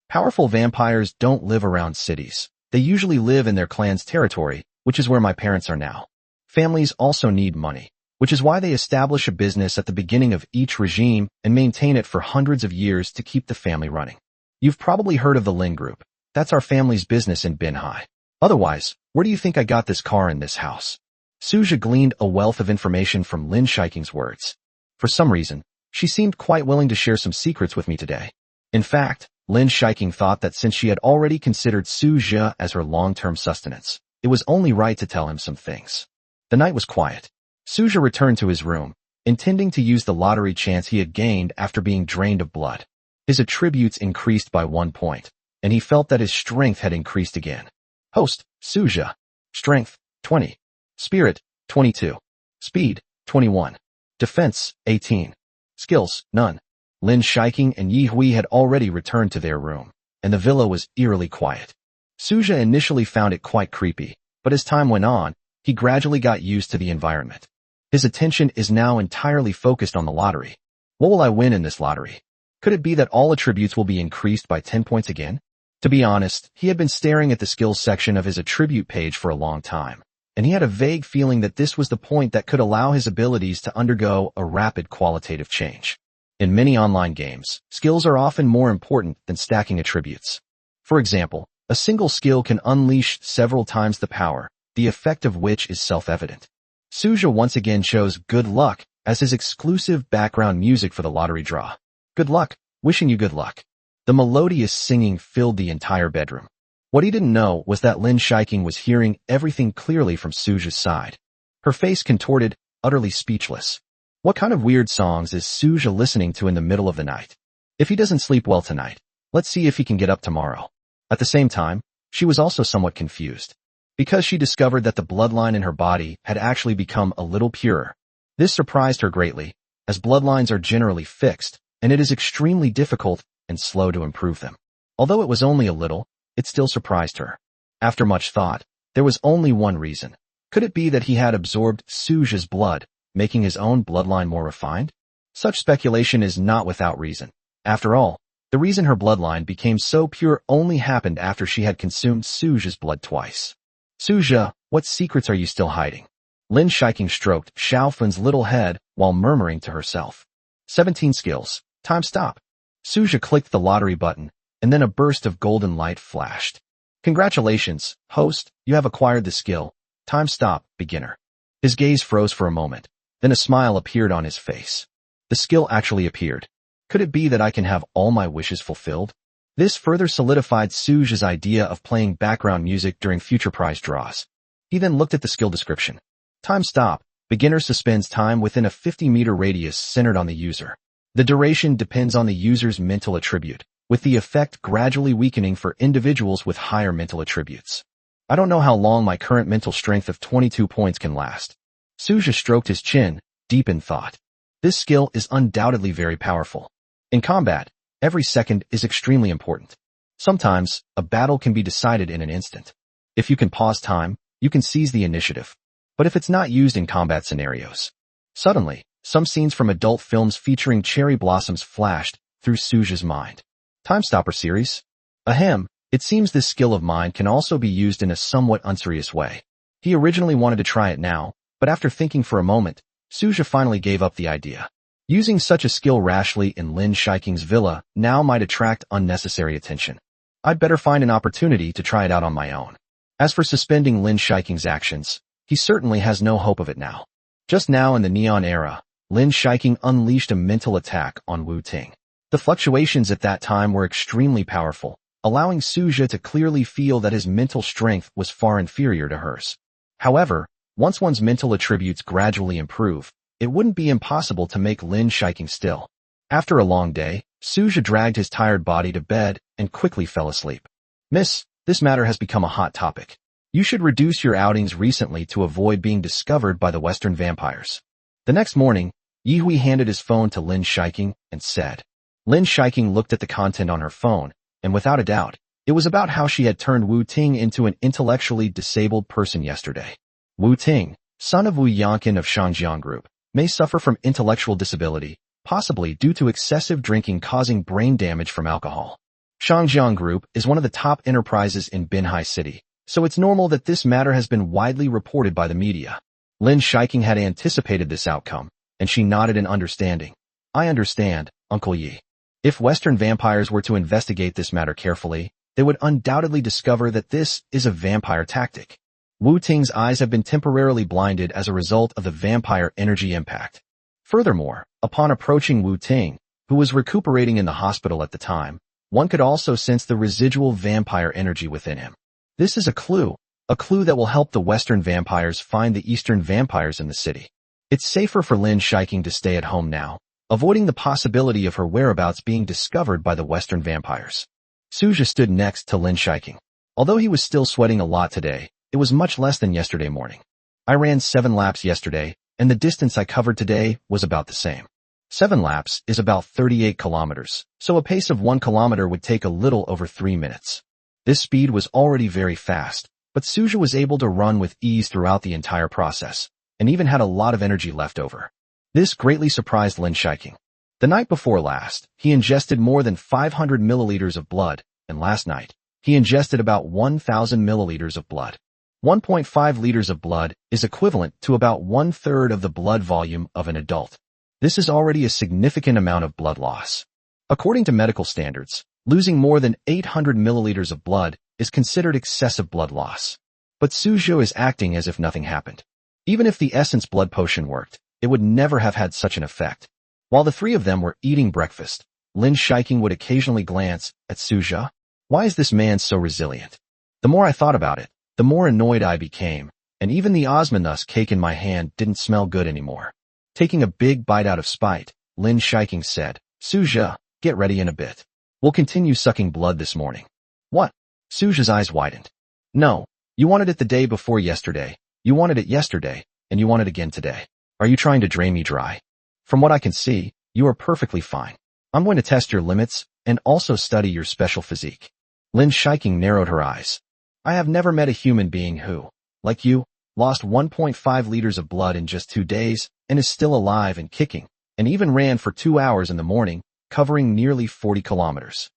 Powerful vampires don't live around cities. They usually live in their clan's territory, which is where my parents are now. Families also need money, which is why they establish a business at the beginning of each regime and maintain it for hundreds of years to keep the family running. You've probably heard of the Lin Group. That's our family's business in Binhai. Otherwise, where do you think I got this car in this house? Suja gleaned a wealth of information from Lin Shiking's words. For some reason, she seemed quite willing to share some secrets with me today. In fact, Lin Shiking thought that since she had already considered Suja as her long-term sustenance, it was only right to tell him some things. The night was quiet. Suja returned to his room, intending to use the lottery chance he had gained after being drained of blood. His attributes increased by 1 point, and he felt that his strength had increased again. Host, Suja. Strength, 20. Spirit, 22. Speed, 21. Defense, 18. Skills, none. Lin Shiking and Yi Hui had already returned to their room, and the villa was eerily quiet. Suja initially found it quite creepy, but as time went on, he gradually got used to the environment. His attention is now entirely focused on the lottery. What will I win in this lottery? Could it be that all attributes will be increased by 10 points again? To be honest, he had been staring at the skills section of his attribute page for a long time, and he had a vague feeling that this was the point that could allow his abilities to undergo a rapid qualitative change. In many online games, skills are often more important than stacking attributes. For example, a single skill can unleash several times the power, the effect of which is self-evident. Suja once again chose Good Luck as his exclusive background music for the lottery draw. Good luck, wishing you good luck. The melodious singing filled the entire bedroom. What he didn't know was that Lin Shiking was hearing everything clearly from Suja's side. Her face contorted, utterly speechless. What kind of weird songs is Suja listening to in the middle of the night? If he doesn't sleep well tonight, let's see if he can get up tomorrow. At the same time, she was also somewhat confused, because she discovered that the bloodline in her body had actually become a little purer. This surprised her greatly, as bloodlines are generally fixed, and it is extremely difficult and slow to improve them. Although it was only a little, it still surprised her. After much thought, there was only one reason. Could it be that he had absorbed Suja's blood, making his own bloodline more refined? Such speculation is not without reason. After all, the reason her bloodline became so pure only happened after she had consumed Suja's blood twice. Suja, what secrets are you still hiding? Lin Shiking stroked Xiaofun's little head while murmuring to herself. 17 skills. Time stop. Suja clicked the lottery button, and then a burst of golden light flashed. Congratulations, host, you have acquired the skill. Time stop, beginner. His gaze froze for a moment. Then a smile appeared on his face. The skill actually appeared. Could it be that I can have all my wishes fulfilled? This further solidified Suja's idea of playing background music during future prize draws. He then looked at the skill description. Time stop. Beginner suspends time within a 50-meter radius centered on the user. The duration depends on the user's mental attribute, with the effect gradually weakening for individuals with higher mental attributes. I don't know how long my current mental strength of 22 points can last. Suja stroked his chin, deep in thought. This skill is undoubtedly very powerful. In combat, every second is extremely important. Sometimes, a battle can be decided in an instant. If you can pause time, you can seize the initiative. But if it's not used in combat scenarios, suddenly, some scenes from adult films featuring cherry blossoms flashed through Suja's mind. Time Stopper series? Ahem, it seems this skill of mine can also be used in a somewhat unserious way. He originally wanted to try it now, but after thinking for a moment, Suja finally gave up the idea. Using such a skill rashly in Lin Shiking's villa now might attract unnecessary attention. I'd better find an opportunity to try it out on my own. As for suspending Lin Shiking's actions, he certainly has no hope of it now. Just now in the Neon era, Lin Shiking unleashed a mental attack on Wu Ting. The fluctuations at that time were extremely powerful, allowing Suja to clearly feel that his mental strength was far inferior to hers. However, once one's mental attributes gradually improve, it wouldn't be impossible to make Lin Shiking still. After a long day, Suja dragged his tired body to bed and quickly fell asleep. Miss, this matter has become a hot topic. You should reduce your outings recently to avoid being discovered by the Western vampires. The next morning, Yi Hui handed his phone to Lin Shiking and said, Lin Shiking looked at the content on her phone, and without a doubt, it was about how she had turned Wu Ting into an intellectually disabled person yesterday. Wu Ting, son of Wu Yanqin of Shangjiang Group, may suffer from intellectual disability, possibly due to excessive drinking causing brain damage from alcohol. Shangjiang Group is one of the top enterprises in Binhai City, so it's normal that this matter has been widely reported by the media. Lin Shiking had anticipated this outcome, and she nodded in understanding. I understand, Uncle Yi. If Western vampires were to investigate this matter carefully, they would undoubtedly discover that this is a vampire tactic. Wu Ting's eyes have been temporarily blinded as a result of the vampire energy impact. Furthermore, upon approaching Wu Ting, who was recuperating in the hospital at the time, one could also sense the residual vampire energy within him. This is a clue that will help the Western vampires find the Eastern vampires in the city. It's safer for Lin Shiking to stay at home now, avoiding the possibility of her whereabouts being discovered by the Western vampires. Suja stood next to Lin Shiking. Although he was still sweating a lot today, it was much less than yesterday morning. I ran 7 laps yesterday, and the distance I covered today was about the same. 7 laps is about 38 kilometers, so a pace of 1 kilometer would take a little over 3 minutes. This speed was already very fast, but Suja was able to run with ease throughout the entire process, and even had a lot of energy left over. This greatly surprised Lin Shiking. The night before last, he ingested more than 500 milliliters of blood, and last night, he ingested about 1,000 milliliters of blood. 1.5 liters of blood is equivalent to about 1/3 of the blood volume of an adult. This is already a significant amount of blood loss. According to medical standards, losing more than 800 milliliters of blood is considered excessive blood loss. But Suja is acting as if nothing happened. Even if the Essence Blood Potion worked, it would never have had such an effect. While the three of them were eating breakfast, Lin Shiking would occasionally glance at Suja. Why is this man so resilient? The more I thought about it, the more annoyed I became, and even the Osmanthus cake in my hand didn't smell good anymore. Taking a big bite out of spite, Lin Shiking said, Suja, get ready in a bit. We'll continue sucking blood this morning. What? Suja's eyes widened. No, you wanted it the day before yesterday, you wanted it yesterday, and you want it again today. Are you trying to drain me dry? From what I can see, you are perfectly fine. I'm going to test your limits, and also study your special physique. Lin Shiking narrowed her eyes. I have never met a human being who, like you, lost 1.5 liters of blood in just 2 days, and is still alive and kicking, and even ran for 2 hours in the morning, covering nearly 40 kilometers.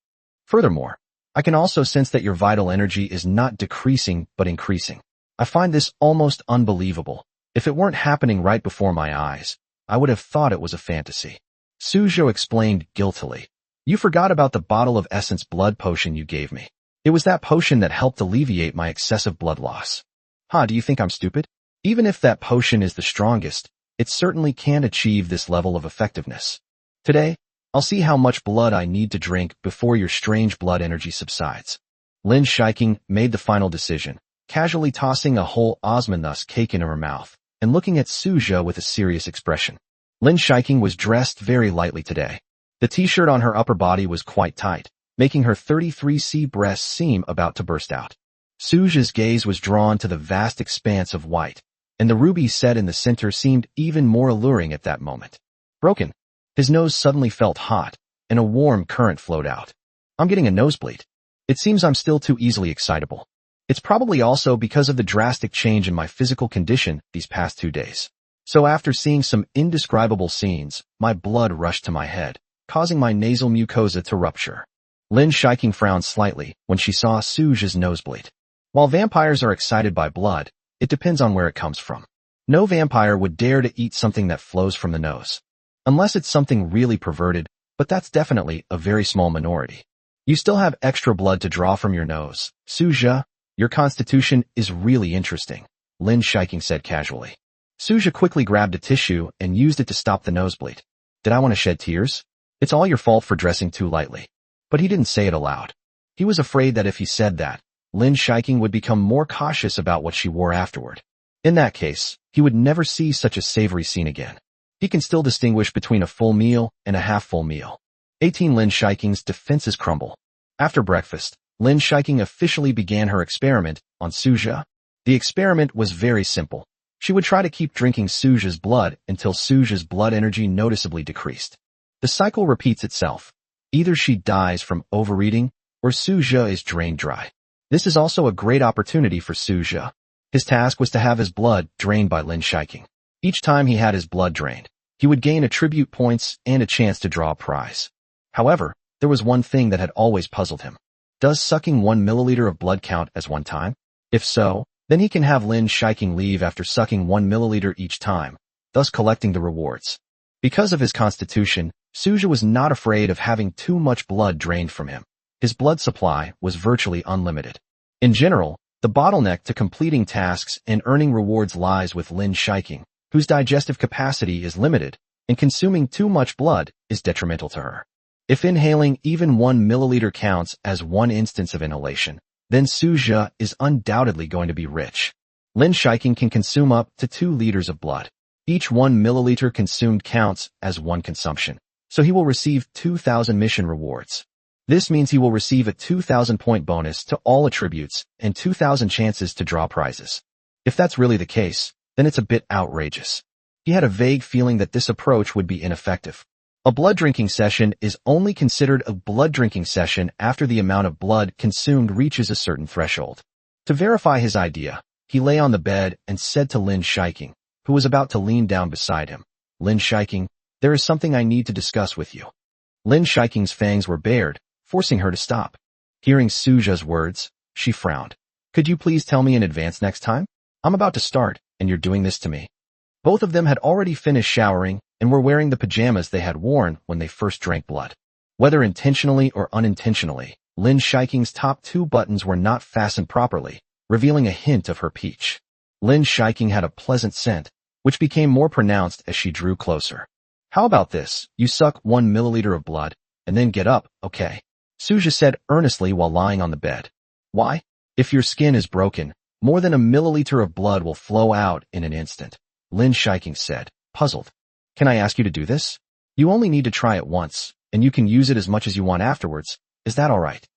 Furthermore, I can also sense that your vital energy is not decreasing but increasing. I find this almost unbelievable. If it weren't happening right before my eyes, I would have thought it was a fantasy. Sujo explained guiltily. You forgot about the bottle of Essence Blood Potion you gave me. It was that potion that helped alleviate my excessive blood loss. Do you think I'm stupid? Even if that potion is the strongest, it certainly can't achieve this level of effectiveness. Today, I'll see how much blood I need to drink before your strange blood energy subsides. Lin Shiking made the final decision, casually tossing a whole Osmanthus cake into her mouth, and looking at Suja with a serious expression. Lin Shiking was dressed very lightly today. The t-shirt on her upper body was quite tight, making her 33C breasts seem about to burst out. Suja's gaze was drawn to the vast expanse of white, and the ruby set in the center seemed even more alluring at that moment. Broken. His nose suddenly felt hot, and a warm current flowed out. I'm getting a nosebleed. It seems I'm still too easily excitable. It's probably also because of the drastic change in my physical condition these past 2 days. So after seeing some indescribable scenes, my blood rushed to my head, causing my nasal mucosa to rupture. Lin Shiking frowned slightly when she saw Suja's nosebleed. While vampires are excited by blood, it depends on where it comes from. No vampire would dare to eat something that flows from the nose. Unless it's something really perverted, but that's definitely a very small minority. You still have extra blood to draw from your nose. Suja, your constitution is really interesting, Lin Shiking said casually. Suja quickly grabbed a tissue and used it to stop the nosebleed. Did I want to shed tears? It's all your fault for dressing too lightly. But he didn't say it aloud. He was afraid that if he said that, Lin Shiking would become more cautious about what she wore afterward. In that case, he would never see such a savory scene again. He can still distinguish between a full meal and a half-full meal. 18 Lin Shiking's defenses crumble. After breakfast, Lin Shiking officially began her experiment on Suja. The experiment was very simple. She would try to keep drinking Suja's blood until Suja's blood energy noticeably decreased. The cycle repeats itself. Either she dies from overeating, or Suja is drained dry. This is also a great opportunity for Suja. His task was to have his blood drained by Lin Shiking. Each time he had his blood drained, he would gain attribute points and a chance to draw a prize. However, there was one thing that had always puzzled him. Does sucking 1 milliliter of blood count as one time? If so, then he can have Lin Shiking leave after sucking 1 milliliter each time, thus collecting the rewards. Because of his constitution, Suja was not afraid of having too much blood drained from him. His blood supply was virtually unlimited. In general, the bottleneck to completing tasks and earning rewards lies with Lin Shiking, whose digestive capacity is limited, and consuming too much blood is detrimental to her. If inhaling even 1 milliliter counts as one instance of inhalation, then Suja is undoubtedly going to be rich. Lin Shiking can consume up to 2 liters of blood. Each 1 milliliter consumed counts as one consumption, so he will receive 2,000 mission rewards. This means he will receive a 2,000 point bonus to all attributes and 2,000 chances to draw prizes. If that's really the case, then it's a bit outrageous. He had a vague feeling that this approach would be ineffective. A blood drinking session is only considered a blood drinking session after the amount of blood consumed reaches a certain threshold. To verify his idea, he lay on the bed and said to Lin Shiking, who was about to lean down beside him, "Lin Shiking, there is something I need to discuss with you." Lin Shiking's fangs were bared, forcing her to stop. Hearing Suja's words, she frowned. "Could you please tell me in advance next time? I'm about to start, and you're doing this to me." Both of them had already finished showering and were wearing the pajamas they had worn when they first drank blood. Whether intentionally or unintentionally, Lin Shiking's top 2 buttons were not fastened properly, revealing a hint of her peach. Lin Shiking had a pleasant scent, which became more pronounced as she drew closer. "How about this? You suck 1 milliliter of blood, and then get up, okay?" Suja said earnestly while lying on the bed. "Why? If your skin is broken, more than a milliliter of blood will flow out in an instant," Lin Shiking said, puzzled. "Can I ask you to do this? You only need to try it once, and you can use it as much as you want afterwards. Is that all right?"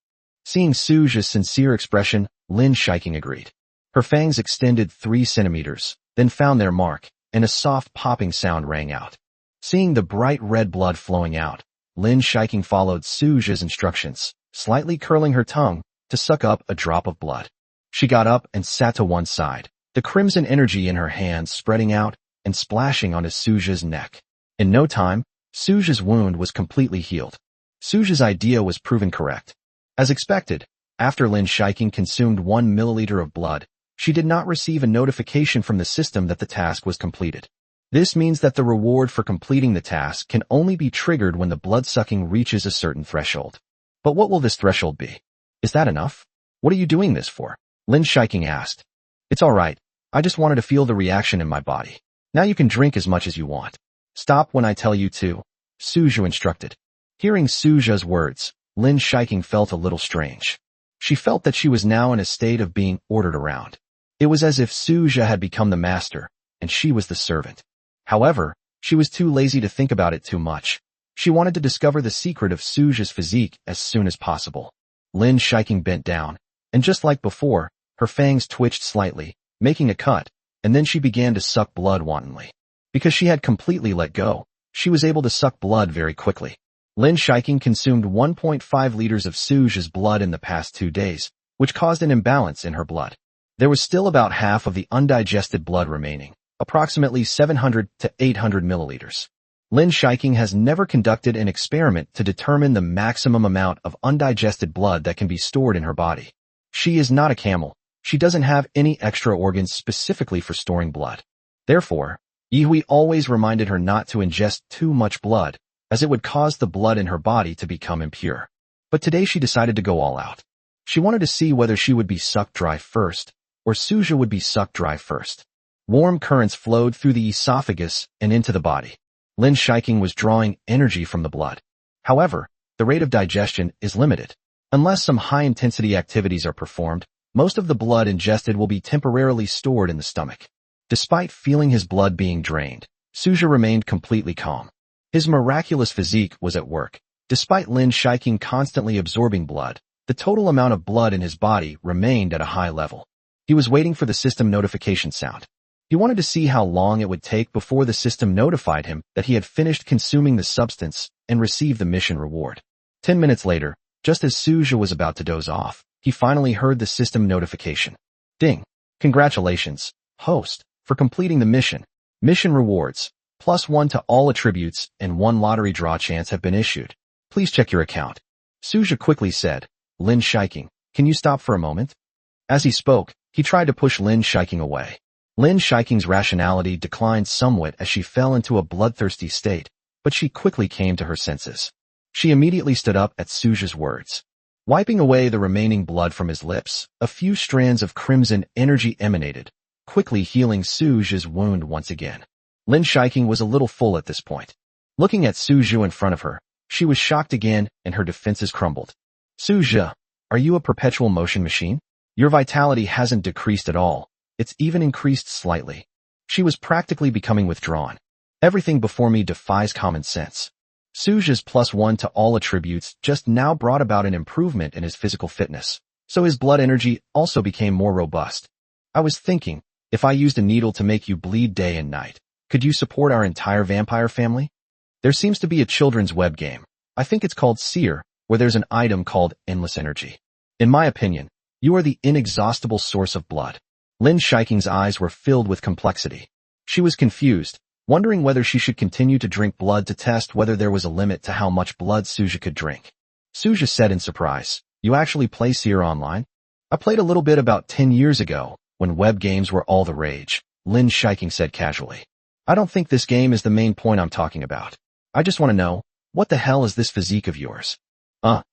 Seeing Suja's sincere expression, Lin Shiking agreed. Her fangs extended 3 centimeters, then found their mark, and a soft popping sound rang out. Seeing the bright red blood flowing out, Lin Shiking followed Suja's instructions, slightly curling her tongue to suck up a drop of blood. She got up and sat to one side, the crimson energy in her hands spreading out and splashing onto Suja's neck. In no time, Suja's wound was completely healed. Suja's idea was proven correct. As expected, after Lin Shiking consumed 1 milliliter of blood, she did not receive a notification from the system that the task was completed. This means that the reward for completing the task can only be triggered when the blood-sucking reaches a certain threshold. But what will this threshold be? Is that enough? What are you doing this for? Lin Shiking asked. "It's all right. I just wanted to feel the reaction in my body. Now you can drink as much as you want. Stop when I tell you to," Suja instructed. Hearing Suja's words, Lin Shiking felt a little strange. She felt that she was now in a state of being ordered around. It was as if Suja had become the master, and she was the servant. However, she was too lazy to think about it too much. She wanted to discover the secret of Suja's physique as soon as possible. Lin Shiking bent down, and just like before, her fangs twitched slightly, making a cut, and then she began to suck blood wantonly. Because she had completely let go, she was able to suck blood very quickly. Lin Shiking consumed 1.5 liters of Suja's blood in the past 2 days, which caused an imbalance in her blood. There was still about half of the undigested blood remaining, approximately 700 to 800 milliliters. Lin Shiking has never conducted an experiment to determine the maximum amount of undigested blood that can be stored in her body. She is not a camel. She doesn't have any extra organs specifically for storing blood. Therefore, Yihui always reminded her not to ingest too much blood, as it would cause the blood in her body to become impure. But today she decided to go all out. She wanted to see whether she would be sucked dry first, or Suja would be sucked dry first. Warm currents flowed through the esophagus and into the body. Lin Shiking was drawing energy from the blood. However, the rate of digestion is limited. Unless some high-intensity activities are performed, most of the blood ingested will be temporarily stored in the stomach. Despite feeling his blood being drained, Suja remained completely calm. His miraculous physique was at work. Despite Lin Shiking constantly absorbing blood, the total amount of blood in his body remained at a high level. He was waiting for the system notification sound. He wanted to see how long it would take before the system notified him that he had finished consuming the substance and received the mission reward. 10 minutes later, just as Suja was about to doze off, he finally heard the system notification. Ding! Congratulations, host, for completing the mission. Mission rewards, +1 to all attributes and 1 lottery draw chance have been issued. Please check your account. Suja quickly said. Lin Shiking, can you stop for a moment? As he spoke, he tried to push Lin Shiking away. Lin Shiking's rationality declined somewhat as she fell into a bloodthirsty state, but she quickly came to her senses. She immediately stood up at Suja's words. Wiping away the remaining blood from his lips, a few strands of crimson energy emanated, quickly healing Suja's wound once again. Lin Shiking was a little full at this point. Looking at Suja in front of her, she was shocked again and her defenses crumbled. Suja, are you a perpetual motion machine? Your vitality hasn't decreased at all. It's even increased slightly. She was practically becoming withdrawn. Everything before me defies common sense. Suja's +1 to all attributes just now brought about an improvement in his physical fitness, so his blood energy also became more robust. I was thinking, if I used a needle to make you bleed day and night, could you support our entire vampire family? There seems to be a children's web game. I think it's called Seer, where there's an item called Endless Energy. In my opinion, you are the inexhaustible source of blood. Lin Shiking's eyes were filled with complexity. She was confused, wondering whether she should continue to drink blood to test whether there was a limit to how much blood Suja could drink. Suja said in surprise, you actually play Seer online? I played a little bit about 10 years ago, when web games were all the rage, Lin Shiking said casually. I don't think this game is the main point I'm talking about. I just want to know, what the hell is this physique of yours?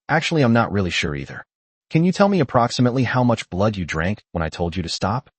Actually I'm not really sure either. Can you tell me approximately how much blood you drank when I told you to stop?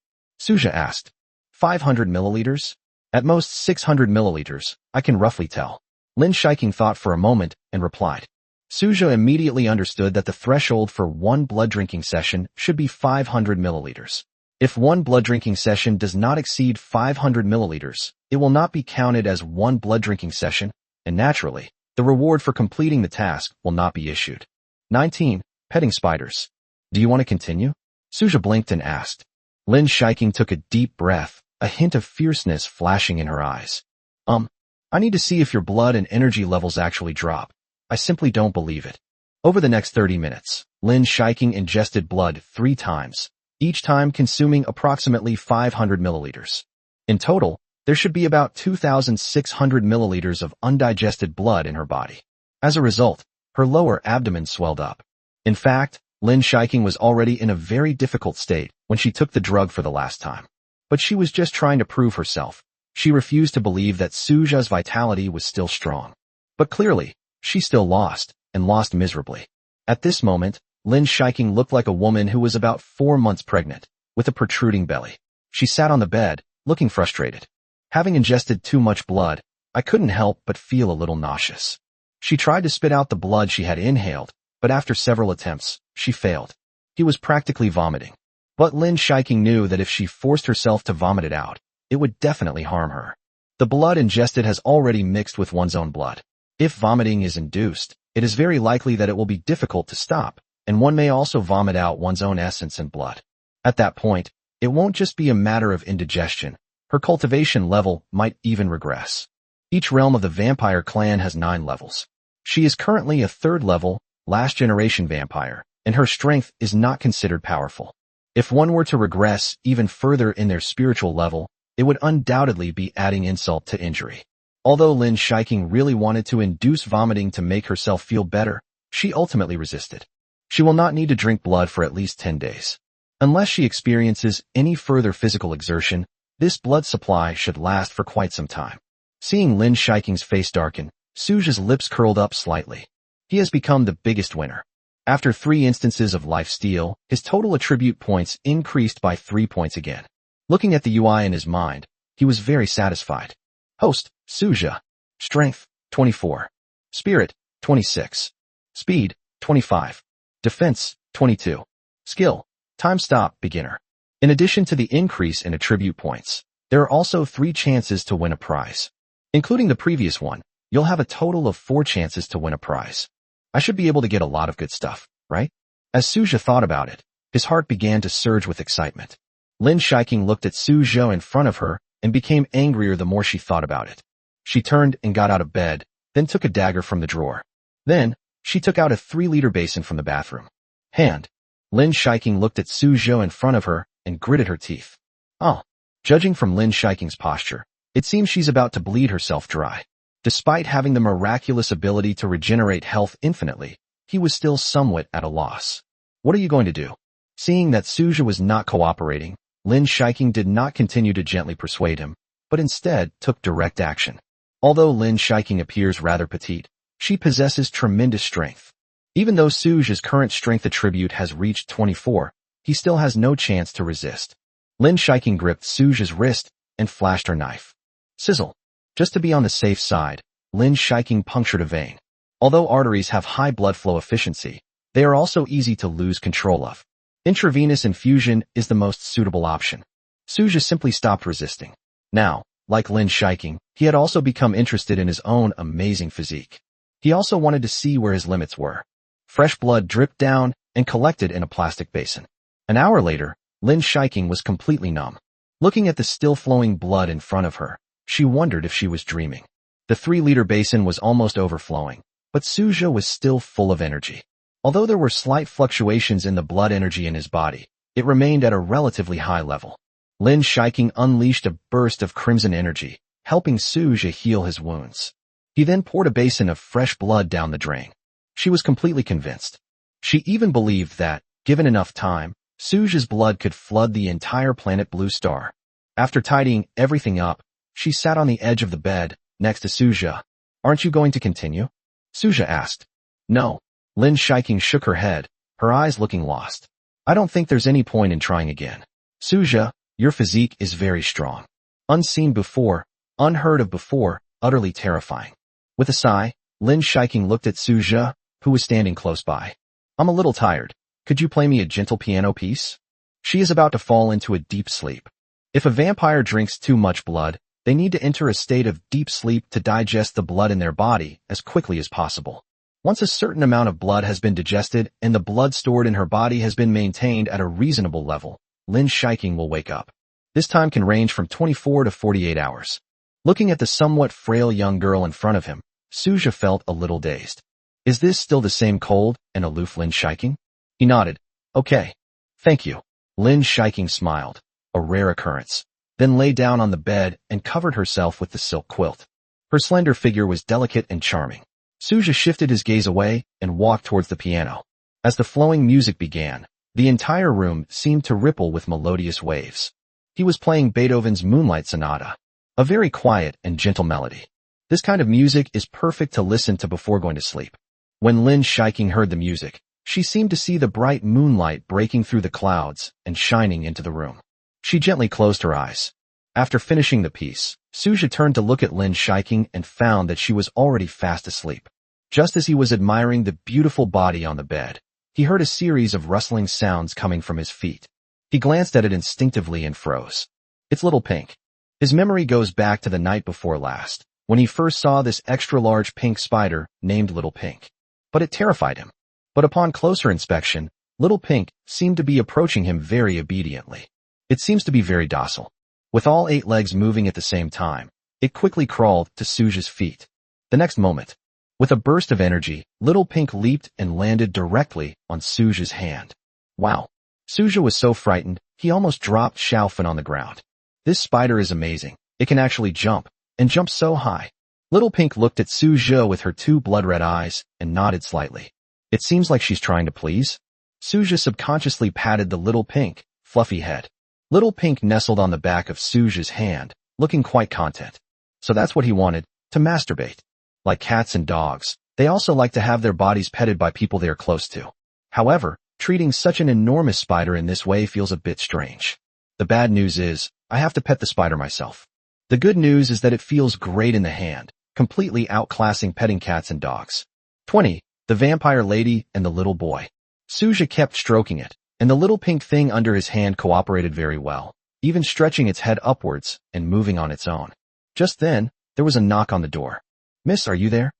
Suja asked. 500 milliliters? At most 600 milliliters, I can roughly tell. Lin Shiking thought for a moment and replied. Suja immediately understood that the threshold for one blood drinking session should be 500 milliliters. If one blood drinking session does not exceed 500 milliliters, it will not be counted as one blood drinking session, and naturally, the reward for completing the task will not be issued. 19. Petting spiders. Do you want to continue? Suja blinked and asked. Lin Shiking took a deep breath, a hint of fierceness flashing in her eyes. I need to see if your blood and energy levels actually drop. I simply don't believe it. Over the next 30 minutes, Lin Shiking ingested blood 3 times, each time consuming approximately 500 milliliters. In total, there should be about 2,600 milliliters of undigested blood in her body. As a result, her lower abdomen swelled up. In fact, Lin Shiking was already in a very difficult state when she took the drug for the last time. But she was just trying to prove herself. She refused to believe that Suja's vitality was still strong. But clearly, she still lost, and lost miserably. At this moment, Lin Shiking looked like a woman who was about 4 months pregnant, with a protruding belly. She sat on the bed, looking frustrated. Having ingested too much blood, I couldn't help but feel a little nauseous. She tried to spit out the blood she had inhaled, but after several attempts, she failed. He was practically vomiting. But Lin Shiking knew that if she forced herself to vomit it out, it would definitely harm her. The blood ingested has already mixed with one's own blood. If vomiting is induced, it is very likely that it will be difficult to stop, and one may also vomit out one's own essence and blood. At that point, it won't just be a matter of indigestion. Her cultivation level might even regress. Each realm of the vampire clan has 9 levels. She is currently a 3rd level, last-generation vampire, and her strength is not considered powerful. If one were to regress even further in their spiritual level, it would undoubtedly be adding insult to injury. Although Lin Shiking really wanted to induce vomiting to make herself feel better, she ultimately resisted. She will not need to drink blood for at least 10 days. Unless she experiences any further physical exertion, this blood supply should last for quite some time. Seeing Lin Shiking's face darken, Suja's lips curled up slightly. He has become the biggest winner. After 3 instances of life steal, his total attribute points increased by 3 points again. Looking at the UI in his mind, he was very satisfied. Host, Suja. Strength, 24. Spirit, 26. Speed, 25. Defense, 22. Skill, time stop, beginner. In addition to the increase in attribute points, there are also 3 chances to win a prize. Including the previous one, you'll have a total of 4 chances to win a prize. I should be able to get a lot of good stuff, right? As Suja thought about it, his heart began to surge with excitement. Lin Shiking looked at Suja in front of her and became angrier the more she thought about it. She turned and got out of bed, then took a dagger from the drawer. Then, She took out a 3-liter basin from the bathroom. Hand. Lin Shiking looked at Su Zhou in front of her and gritted her teeth. Oh. Judging from Lin Shiking's posture, it seems she's about to bleed herself dry. Despite having the miraculous ability to regenerate health infinitely, he was still somewhat at a loss. What are you going to do? Seeing that Su Zhou was not cooperating, Lin Shiking did not continue to gently persuade him, but instead took direct action. Although Lin Shiking appears rather petite, she possesses tremendous strength. Even though Su Zhou's current strength attribute has reached 24, he still has no chance to resist. Lin Shiking gripped Su Zhou's wrist and flashed her knife. Sizzle. Just to be on the safe side, Lin Shiking punctured a vein. Although arteries have high blood flow efficiency, they are also easy to lose control of. Intravenous infusion is the most suitable option. Su Zhou simply stopped resisting. Now, like Lin Shiking, he had also become interested in his own amazing physique. He also wanted to see where his limits were. Fresh blood dripped down and collected in a plastic basin. An hour later, Lin Shiking was completely numb. Looking at the still-flowing blood in front of her, she wondered if she was dreaming. The 3-liter basin was almost overflowing, but Su Zhou was still full of energy. Although there were slight fluctuations in the blood energy in his body, it remained at a relatively high level. Lin Shiking unleashed a burst of crimson energy, helping Su Zhou heal his wounds. He then poured a basin of fresh blood down the drain. She was completely convinced. She even believed that, given enough time, Su Zhou's blood could flood the entire planet Blue Star. After tidying everything up, she sat on the edge of the bed, next to Su Zhou. Aren't you going to continue? Su Zhou asked. No. Lin Shiking shook her head, her eyes looking lost. I don't think there's any point in trying again. Su Zhou, your physique is very strong. Unseen before, unheard of before, utterly terrifying. With a sigh, Lin Shiking looked at Su Zhou, who was standing close by. I'm a little tired. Could you play me a gentle piano piece? She is about to fall into a deep sleep. If a vampire drinks too much blood, they need to enter a state of deep sleep to digest the blood in their body as quickly as possible. Once a certain amount of blood has been digested and the blood stored in her body has been maintained at a reasonable level, Lin Shiking will wake up. This time can range from 24 to 48 hours. Looking at the somewhat frail young girl in front of him, Su Zhou felt a little dazed. Is this still the same cold and aloof Lin Shiking? He nodded. Okay. Thank you. Lin Shiking smiled, a rare occurrence, then lay down on the bed and covered herself with the silk quilt. Her slender figure was delicate and charming. Su Zhou shifted his gaze away and walked towards the piano. As the flowing music began, the entire room seemed to ripple with melodious waves. He was playing Beethoven's Moonlight Sonata, a very quiet and gentle melody. This kind of music is perfect to listen to before going to sleep. When Lin Shiking heard the music, she seemed to see the bright moonlight breaking through the clouds and shining into the room. She gently closed her eyes. After finishing the piece, Su Zhou turned to look at Lin Shiking and found that she was already fast asleep. Just as he was admiring the beautiful body on the bed, he heard a series of rustling sounds coming from his feet. He glanced at it instinctively and froze. It's Little Pink. His memory goes back to the night before last, when he first saw this extra-large pink spider named Little Pink. But it terrified him. But upon closer inspection, Little Pink seemed to be approaching him very obediently. It seems to be very docile. With all 8 legs moving at the same time, it quickly crawled to Su Zhou's feet. The next moment, with a burst of energy, Little Pink leaped and landed directly on Su Zhou's hand. Wow. Su Zhou was so frightened, he almost dropped Xiaofan on the ground. This spider is amazing. It can actually jump, and jump so high. Little Pink looked at Su Zhou with her 2 blood-red eyes and nodded slightly. It seems like she's trying to please. Su Zhou subconsciously patted the Little Pink, fluffy head. Little Pink nestled on the back of Su Zhou's hand, looking quite content. So that's what he wanted, to masturbate. Like cats and dogs, they also like to have their bodies petted by people they are close to. However, treating such an enormous spider in this way feels a bit strange. The bad news is, I have to pet the spider myself. The good news is that it feels great in the hand, completely outclassing petting cats and dogs. 20. The Vampire Lady and the Little Boy. Su Zhou kept stroking it, and the little pink thing under his hand cooperated very well, even stretching its head upwards and moving on its own. Just then, there was a knock on the door. Miss, are you there?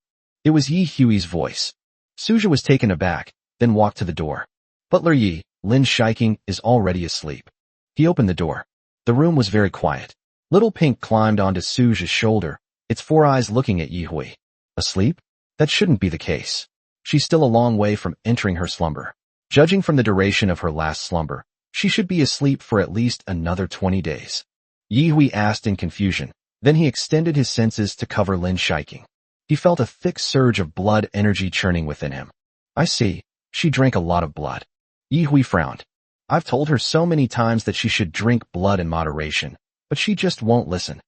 It was Yi Hui's voice. Su Zhou was taken aback, then walked to the door. Butler Yi, Lin Shiking, is already asleep. He opened the door. The room was very quiet. Little Pink climbed onto Su Zhou's shoulder, its 4 eyes looking at Yi Hui. Asleep? That shouldn't be the case. She's still a long way from entering her slumber. Judging from the duration of her last slumber, she should be asleep for at least another 20 days. Yi Hui asked in confusion. Then he extended his senses to cover Lin Shiking. He felt a thick surge of blood energy churning within him. I see. She drank a lot of blood. Yi Hui frowned. I've told her so many times that she should drink blood in moderation, but she just won't listen.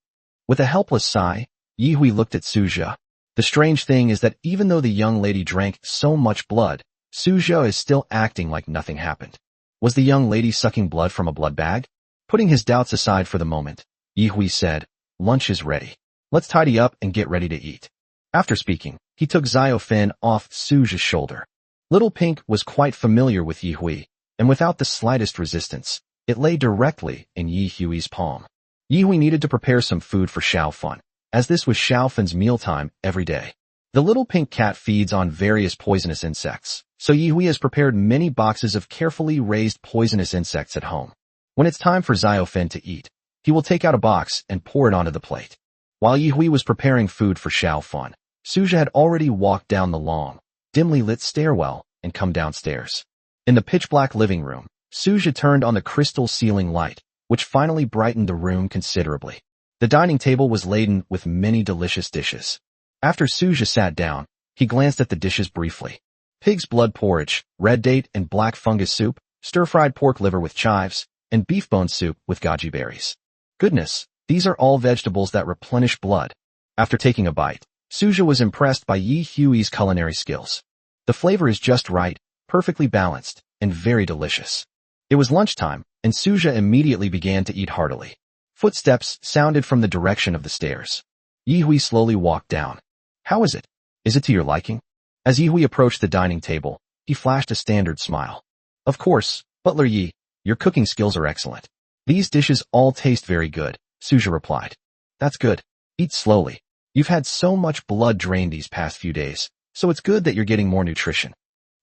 With a helpless sigh, Yi Hui looked at Suzhou. The strange thing is that even though the young lady drank so much blood, Suzhou is still acting like nothing happened. Was the young lady sucking blood from a blood bag? Putting his doubts aside for the moment, Yi Hui said, lunch is ready. Let's tidy up and get ready to eat. After speaking, he took Xiaofan off Suzhou's shoulder. Little Pink was quite familiar with Yi Hui, and without the slightest resistance, it lay directly in Yi Hui's palm. Yi Hui needed to prepare some food for Xiaofan, as this was Xiaofan's mealtime every day. The little pink cat feeds on various poisonous insects, so Yi Hui has prepared many boxes of carefully raised poisonous insects at home. When it's time for Xiaofan to eat, he will take out a box and pour it onto the plate. While Yi Hui was preparing food for Xiaofan, Suzhou had already walked down the long, dimly lit stairwell and come downstairs. In the pitch-black living room, Suzhou turned on the crystal ceiling light, which finally brightened the room considerably. The dining table was laden with many delicious dishes. After Suzhou sat down, he glanced at the dishes briefly. Pig's blood porridge, red date and black fungus soup, stir-fried pork liver with chives, and beef bone soup with goji berries. Goodness, these are all vegetables that replenish blood. After taking a bite, Suzhou was impressed by Yi Hui's culinary skills. The flavor is just right, perfectly balanced, and very delicious. It was lunchtime, and Suzhou immediately began to eat heartily. Footsteps sounded from the direction of the stairs. Yi Hui slowly walked down. How is it? Is it to your liking? As Yi Hui approached the dining table, he flashed a standard smile. Of course, Butler Yi, your cooking skills are excellent. These dishes all taste very good, Suzhou replied. That's good. Eat slowly. You've had so much blood drained these past few days, so it's good that you're getting more nutrition.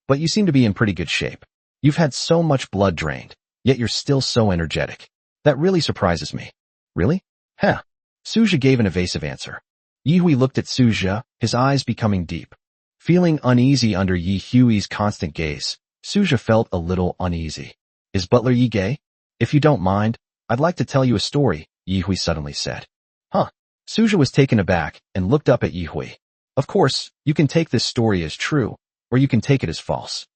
But you seem to be in pretty good shape. You've had so much blood drained, yet you're still so energetic. That really surprises me. Really? Huh. Suzhou gave an evasive answer. Yi Hui looked at Suzhou, his eyes becoming deep. Feeling uneasy under Yi Hui's constant gaze, Suzhou felt a little uneasy. Is Butler Yi gay? If you don't mind, I'd like to tell you a story, Yi Hui suddenly said. Huh. Suzhou was taken aback and looked up at Yi Hui. Of course, you can take this story as true, or you can take it as false.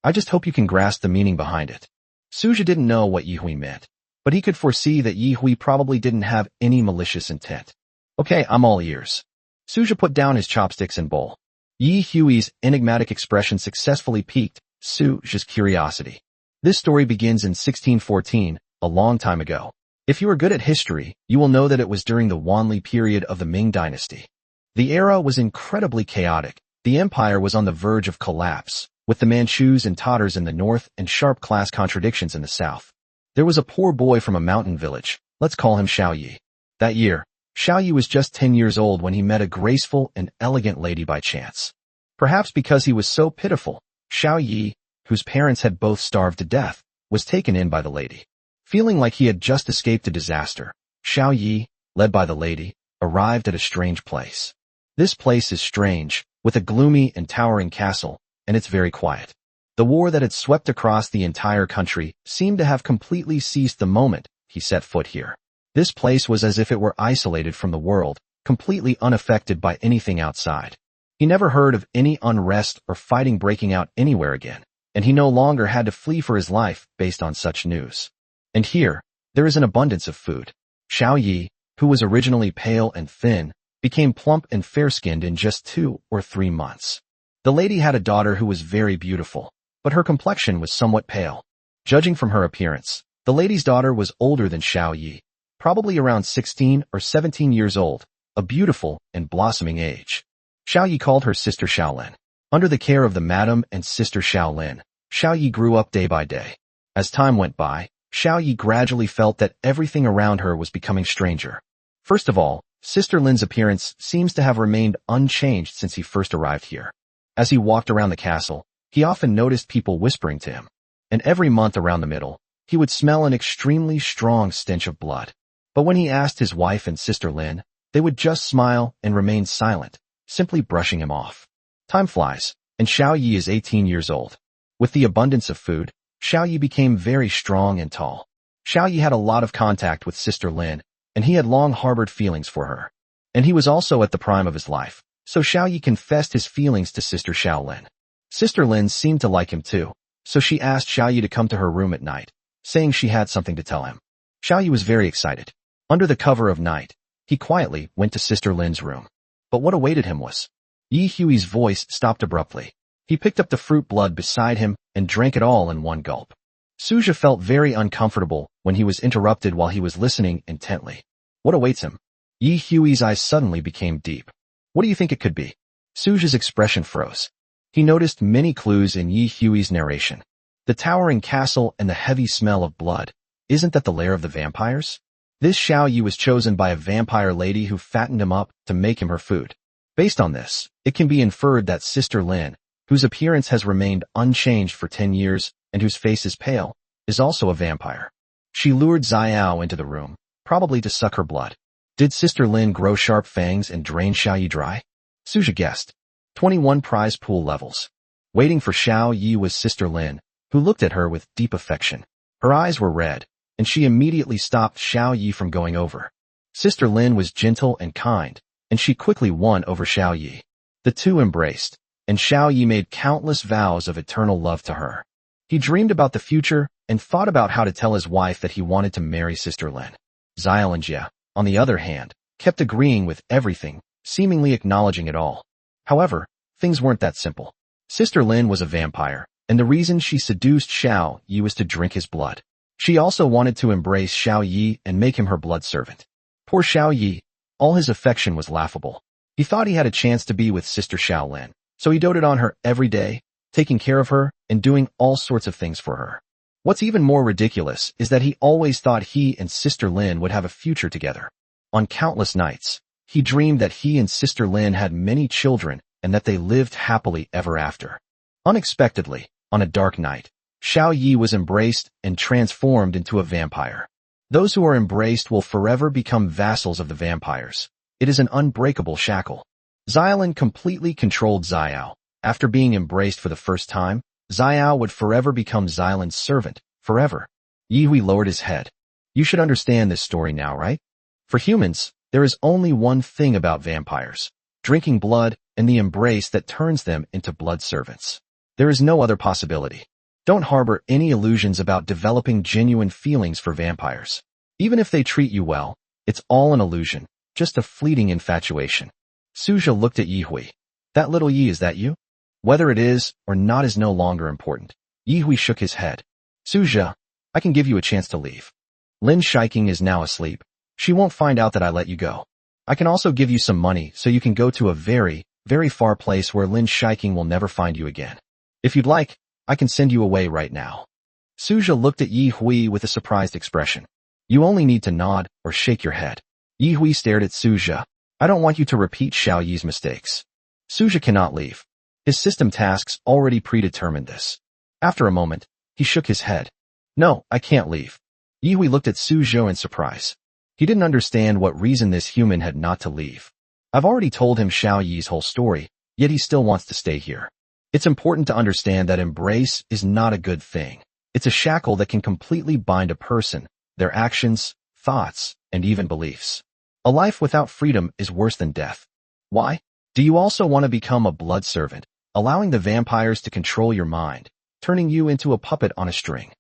I just hope you can grasp the meaning behind it. Suzhou didn't know what Yi Hui meant, but he could foresee that Yi Hui probably didn't have any malicious intent. Okay, I'm all ears. Suzhou put down his chopsticks and bowl. Yi Hui's enigmatic expression successfully piqued Suzhou's curiosity. This story begins in 1614, a long time ago. If you are good at history, you will know that it was during the Wanli period of the Ming dynasty. The era was incredibly chaotic. The empire was on the verge of collapse, with the Manchus and Tatars in the north and sharp class contradictions in the south. There was a poor boy from a mountain village. Let's call him Xiao Yi. That year, Xiao Yi was just 10 years old when he met a graceful and elegant lady by chance. Perhaps because he was so pitiful, Xiao Yi, whose parents had both starved to death, was taken in by the lady. Feeling like he had just escaped a disaster, Xiao Yi, led by the lady, arrived at a strange place. This place is strange, with a gloomy and towering castle, and it's very quiet. The war that had swept across the entire country seemed to have completely ceased the moment he set foot here. This place was as if it were isolated from the world, completely unaffected by anything outside. He never heard of any unrest or fighting breaking out anywhere again, and he no longer had to flee for his life based on such news. And here, there is an abundance of food. Xiao Yi, who was originally pale and thin, became plump and fair-skinned in just 2 or 3 months. The lady had a daughter who was very beautiful, but her complexion was somewhat pale. Judging from her appearance, the lady's daughter was older than Xiao Yi, probably around 16 or 17 years old, a beautiful and blossoming age. Xiao Yi called her sister Xiaolin. Under the care of the madam and sister Xiaolin, Xiao Yi grew up day by day. As time went by, Xiao Yi gradually felt that everything around her was becoming stranger. First of all, Sister Lin's appearance seems to have remained unchanged since he first arrived here. As he walked around the castle, he often noticed people whispering to him. And every month around the middle, he would smell an extremely strong stench of blood. But when he asked his wife and Sister Lin, they would just smile and remain silent, simply brushing him off. Time flies, and Xiao Yi is 18 years old. With the abundance of food, Xiao Yi became very strong and tall. Xiao Yi had a lot of contact with Sister Lin, and he had long harbored feelings for her. And he was also at the prime of his life, so Xiao Yi confessed his feelings to Sister Xiao Lin. Sister Lin seemed to like him too, so she asked Xiao Yi to come to her room at night, saying she had something to tell him. Xiao Yi was very excited. Under the cover of night, he quietly went to Sister Lin's room. But what awaited him was... Yi Hui's voice stopped abruptly. He picked up the fruit blood beside him and drank it all in one gulp. Suja felt very uncomfortable when he was interrupted while he was listening intently. What awaits him? Yi Hui's eyes suddenly became deep. What do you think it could be? Suja's expression froze. He noticed many clues in Yi Hui's narration. The towering castle and the heavy smell of blood. Isn't that the lair of the vampires? This Xiao Yi was chosen by a vampire lady who fattened him up to make him her food. Based on this, it can be inferred that Sister Lin, whose appearance has remained unchanged for 10 years and whose face is pale, is also a vampire. She lured Xiao into the room, probably to suck her blood. Did Sister Lin grow sharp fangs and drain Xiao Yi dry? Suja guessed. 21 prize pool levels. Waiting for Xiao Yi was Sister Lin, who looked at her with deep affection. Her eyes were red, and she immediately stopped Xiao Yi from going over. Sister Lin was gentle and kind, and she quickly won over Xiao Yi. The two embraced, and Xiao Yi made countless vows of eternal love to her. He dreamed about the future and thought about how to tell his wife that he wanted to marry Sister Lin. Xiaolinjia, on the other hand, kept agreeing with everything, seemingly acknowledging it all. However, things weren't that simple. Sister Lin was a vampire, and the reason she seduced Xiao Yi was to drink his blood. She also wanted to embrace Xiao Yi and make him her blood servant. Poor Xiao Yi, all his affection was laughable. He thought he had a chance to be with Sister Xiao Lin, so he doted on her every day, taking care of her and doing all sorts of things for her. What's even more ridiculous is that he always thought he and Sister Lin would have a future together. On countless nights, he dreamed that he and Sister Lin had many children and that they lived happily ever after. Unexpectedly, on a dark night, Xiao Yi was embraced and transformed into a vampire. Those who are embraced will forever become vassals of the vampires. It is an unbreakable shackle. Xiaolin completely controlled Xiao. After being embraced for the first time, Xiao would forever become Xiaolin's servant, forever. Yi Hui lowered his head. You should understand this story now, right? For humans, there is only one thing about vampires: drinking blood and the embrace that turns them into blood servants. There is no other possibility. Don't harbor any illusions about developing genuine feelings for vampires. Even if they treat you well, it's all an illusion, just a fleeting infatuation. Suja looked at Yi Hui. That little Yi, is that you? Whether it is or not is no longer important. Yi Hui shook his head. Suja, I can give you a chance to leave. Lin Shiking is now asleep. She won't find out that I let you go. I can also give you some money so you can go to a very, very far place where Lin Shiking will never find you again. If you'd like, I can send you away right now. Suja looked at Yi Hui with a surprised expression. You only need to nod or shake your head. Yi Hui stared at Suja. I don't want you to repeat Xiao Yi's mistakes. Suja cannot leave. His system tasks already predetermined this. After a moment, he shook his head. No, I can't leave. Yi Hui looked at Suja in surprise. He didn't understand what reason this human had not to leave. I've already told him Xiao Yi's whole story, yet he still wants to stay here. It's important to understand that embrace is not a good thing. It's a shackle that can completely bind a person, their actions, thoughts, and even beliefs. A life without freedom is worse than death. Why? Do you also want to become a blood servant, allowing the vampires to control your mind, turning you into a puppet on a string?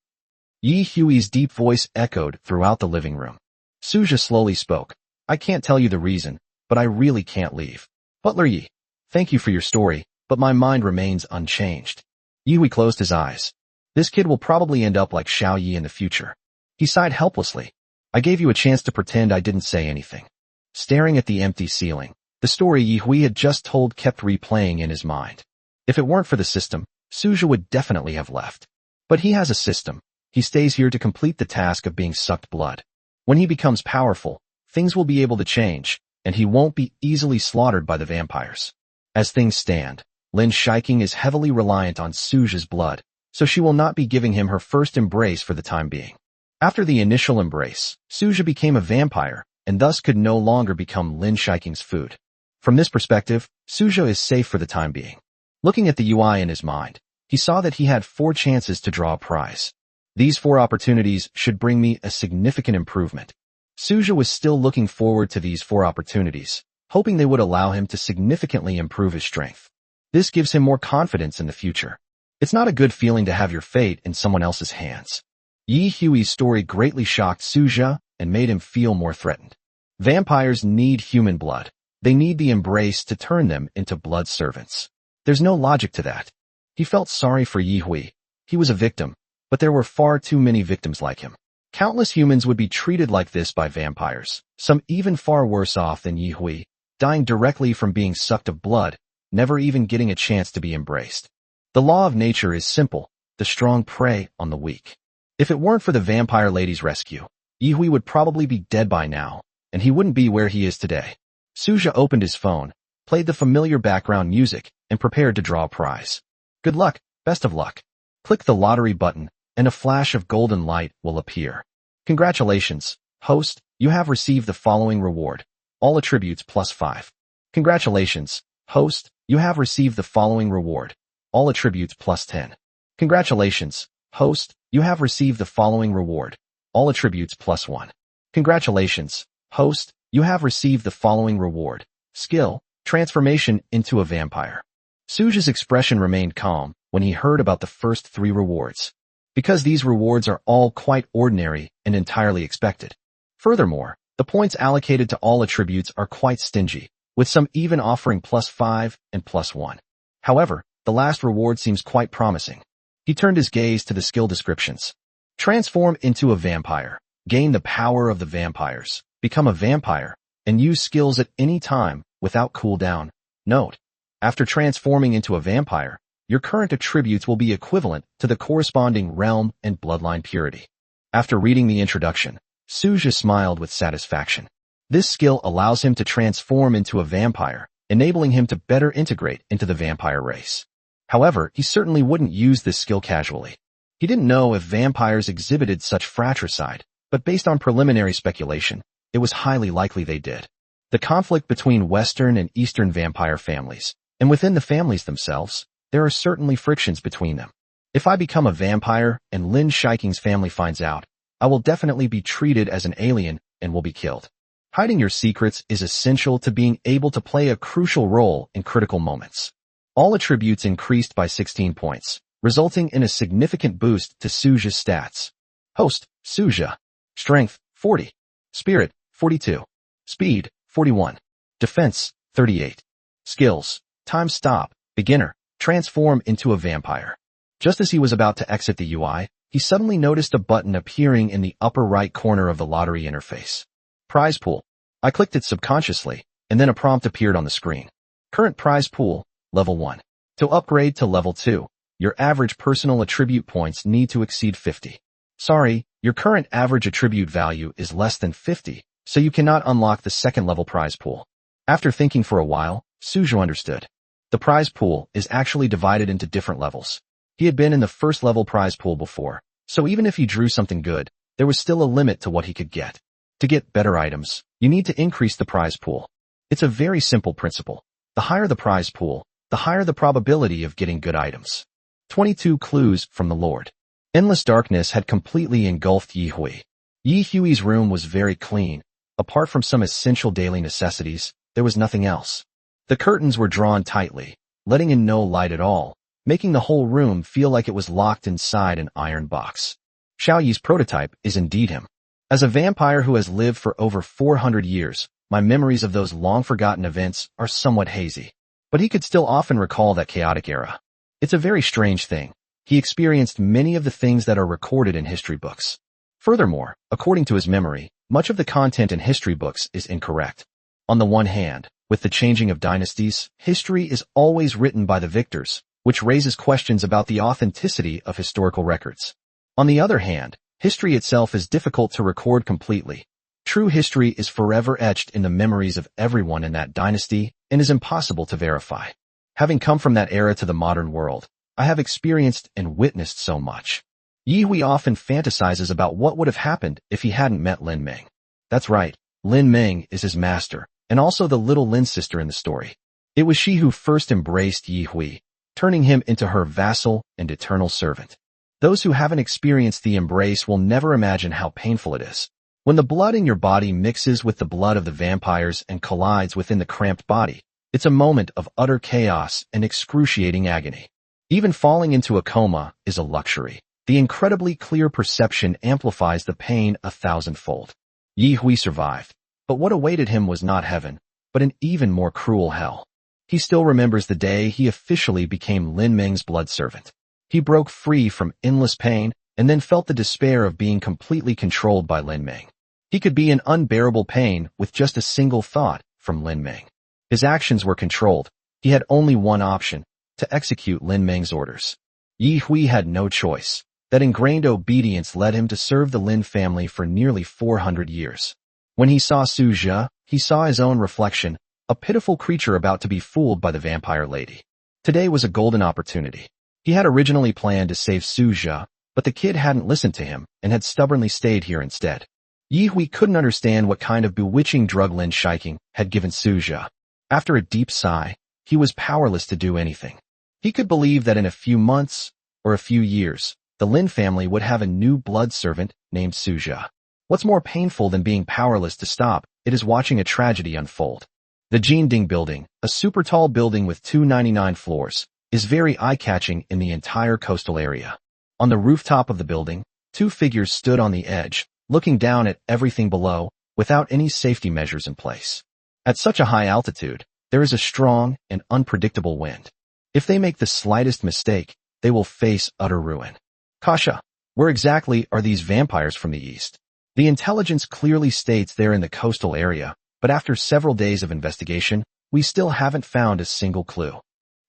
Yi Hui's deep voice echoed throughout the living room. Suja slowly spoke. I can't tell you the reason, but I really can't leave. Butler Yi, thank you for your story, but my mind remains unchanged. Yi Hui closed his eyes. This kid will probably end up like Xiao Yi in the future. He sighed helplessly. I gave you a chance to pretend I didn't say anything. Staring at the empty ceiling, the story Yi Hui had just told kept replaying in his mind. If it weren't for the system, Suja would definitely have left. But he has a system. He stays here to complete the task of being sucked blood. When he becomes powerful, things will be able to change, and he won't be easily slaughtered by the vampires. As things stand, Lin Shiking is heavily reliant on Suja's blood, so she will not be giving him her first embrace for the time being. After the initial embrace, Suja became a vampire, and thus could no longer become Lin Shiking's food. From this perspective, Suja is safe for the time being. Looking at the UI in his mind, he saw that he had 4 chances to draw a prize. These 4 opportunities should bring me a significant improvement. Suja was still looking forward to these 4 opportunities, hoping they would allow him to significantly improve his strength. This gives him more confidence in the future. It's not a good feeling to have your fate in someone else's hands. Yi Hui's story greatly shocked Suja and made him feel more threatened. Vampires need human blood. They need the embrace to turn them into blood servants. There's no logic to that. He felt sorry for Yi Hui. He was a victim, but there were far too many victims like him. Countless humans would be treated like this by vampires, some even far worse off than Yi Hui, dying directly from being sucked of blood, never even getting a chance to be embraced. The law of nature is simple: the strong prey on the weak. If it weren't for the vampire lady's rescue, Yi Hui would probably be dead by now, and he wouldn't be where he is today. Suja opened his phone, played the familiar background music, and prepared to draw a prize. Good luck, best of luck. Click the lottery button, and a flash of golden light will appear. Congratulations, host, you have received the following reward. All attributes +5. Congratulations, host, you have received the following reward. All attributes +10. Congratulations, host, you have received the following reward. All attributes +1. Congratulations, host, you have received the following reward. Skill, transformation into a vampire. Suja's expression remained calm when he heard about the first 3 rewards, because these rewards are all quite ordinary and entirely expected. Furthermore, the points allocated to all attributes are quite stingy, with some even offering +5 and +1. However, the last reward seems quite promising. He turned his gaze to the skill descriptions. Transform into a vampire. Gain the power of the vampires. Become a vampire, and use skills at any time without cooldown. Note: after transforming into a vampire, your current attributes will be equivalent to the corresponding realm and bloodline purity. After reading the introduction, Suja smiled with satisfaction. This skill allows him to transform into a vampire, enabling him to better integrate into the vampire race. However, he certainly wouldn't use this skill casually. He didn't know if vampires exhibited such fratricide, but based on preliminary speculation, it was highly likely they did. The conflict between Western and Eastern vampire families, and within the families themselves, there are certainly frictions between them. If I become a vampire and Lin Shiking's family finds out, I will definitely be treated as an alien and will be killed. Hiding your secrets is essential to being able to play a crucial role in critical moments. All attributes increased by 16 points, resulting in a significant boost to Suja's stats. Host, Suja. Strength, 40. Spirit, 42. Speed, 41. Defense, 38. Skills. Time stop. Beginner. Transform into a vampire. Just as he was about to exit the UI, he suddenly noticed a button appearing in the upper right corner of the lottery interface. Prize pool. I clicked it subconsciously, and then a prompt appeared on the screen. Current prize pool, level 1. To upgrade to level 2, your average personal attribute points need to exceed 50. Sorry, your current average attribute value is less than 50, so you cannot unlock the second level prize pool. After thinking for a while, Suja understood. The prize pool is actually divided into different levels. He had been in the first level prize pool before, so even if he drew something good, there was still a limit to what he could get. To get better items, you need to increase the prize pool. It's a very simple principle. The higher the prize pool, the higher the probability of getting good items. 22 clues from the Lord. Endless darkness had completely engulfed Yi Hui. Yi Hui's room was very clean. Apart from some essential daily necessities, there was nothing else. The curtains were drawn tightly, letting in no light at all, making the whole room feel like it was locked inside an iron box. Xiao Yi's prototype is indeed him. As a vampire who has lived for over 400 years, my memories of those long-forgotten events are somewhat hazy. But he could still often recall that chaotic era. It's a very strange thing. He experienced many of the things that are recorded in history books. Furthermore, according to his memory, much of the content in history books is incorrect. On the one hand, with the changing of dynasties, history is always written by the victors, which raises questions about the authenticity of historical records. On the other hand, history itself is difficult to record completely. True history is forever etched in the memories of everyone in that dynasty and is impossible to verify. Having come from that era to the modern world, I have experienced and witnessed so much. Yi Hui often fantasizes about what would have happened if he hadn't met Lin Meng. That's right, Lin Meng is his master, and also the little Lin sister in the story. It was she who first embraced Yi Hui. turning him into her vassal and eternal servant. Those who haven't experienced the embrace will never imagine how painful it is. When the blood in your body mixes with the blood of the vampires and collides within the cramped body, it's a moment of utter chaos and excruciating agony. Even falling into a coma is a luxury. The incredibly clear perception amplifies the pain 1,000-fold. Yi Hui survived, but what awaited him was not heaven, but an even more cruel hell. He still remembers the day he officially became Lin Meng's blood servant. He broke free from endless pain and then felt the despair of being completely controlled by Lin Meng. He could be in unbearable pain with just a single thought from Lin Meng. His actions were controlled. He had only one option, to execute Lin Meng's orders. Yi Hui had no choice. That ingrained obedience led him to serve the Lin family for nearly 400 years. When he saw Su Jia, he saw his own reflection, a pitiful creature about to be fooled by the vampire lady. Today was a golden opportunity. He had originally planned to save Su Jia, but the kid hadn't listened to him and had stubbornly stayed here instead. Yi Hui couldn't understand what kind of bewitching drug Lin Shiking had given Su Jia. After a deep sigh, he was powerless to do anything. He could believe that in a few months, or a few years, the Lin family would have a new blood servant named Su Jia. What's more painful than being powerless to stop it is watching a tragedy unfold. The Jinding building, a super tall building with 299 floors, is very eye-catching in the entire coastal area. On the rooftop of the building, two figures stood on the edge, looking down at everything below, without any safety measures in place. At such a high altitude, there is a strong and unpredictable wind. If they make the slightest mistake, they will face utter ruin. Kasha, where exactly are these vampires from the east? The intelligence clearly states they're in the coastal area, but after several days of investigation, we still haven't found a single clue.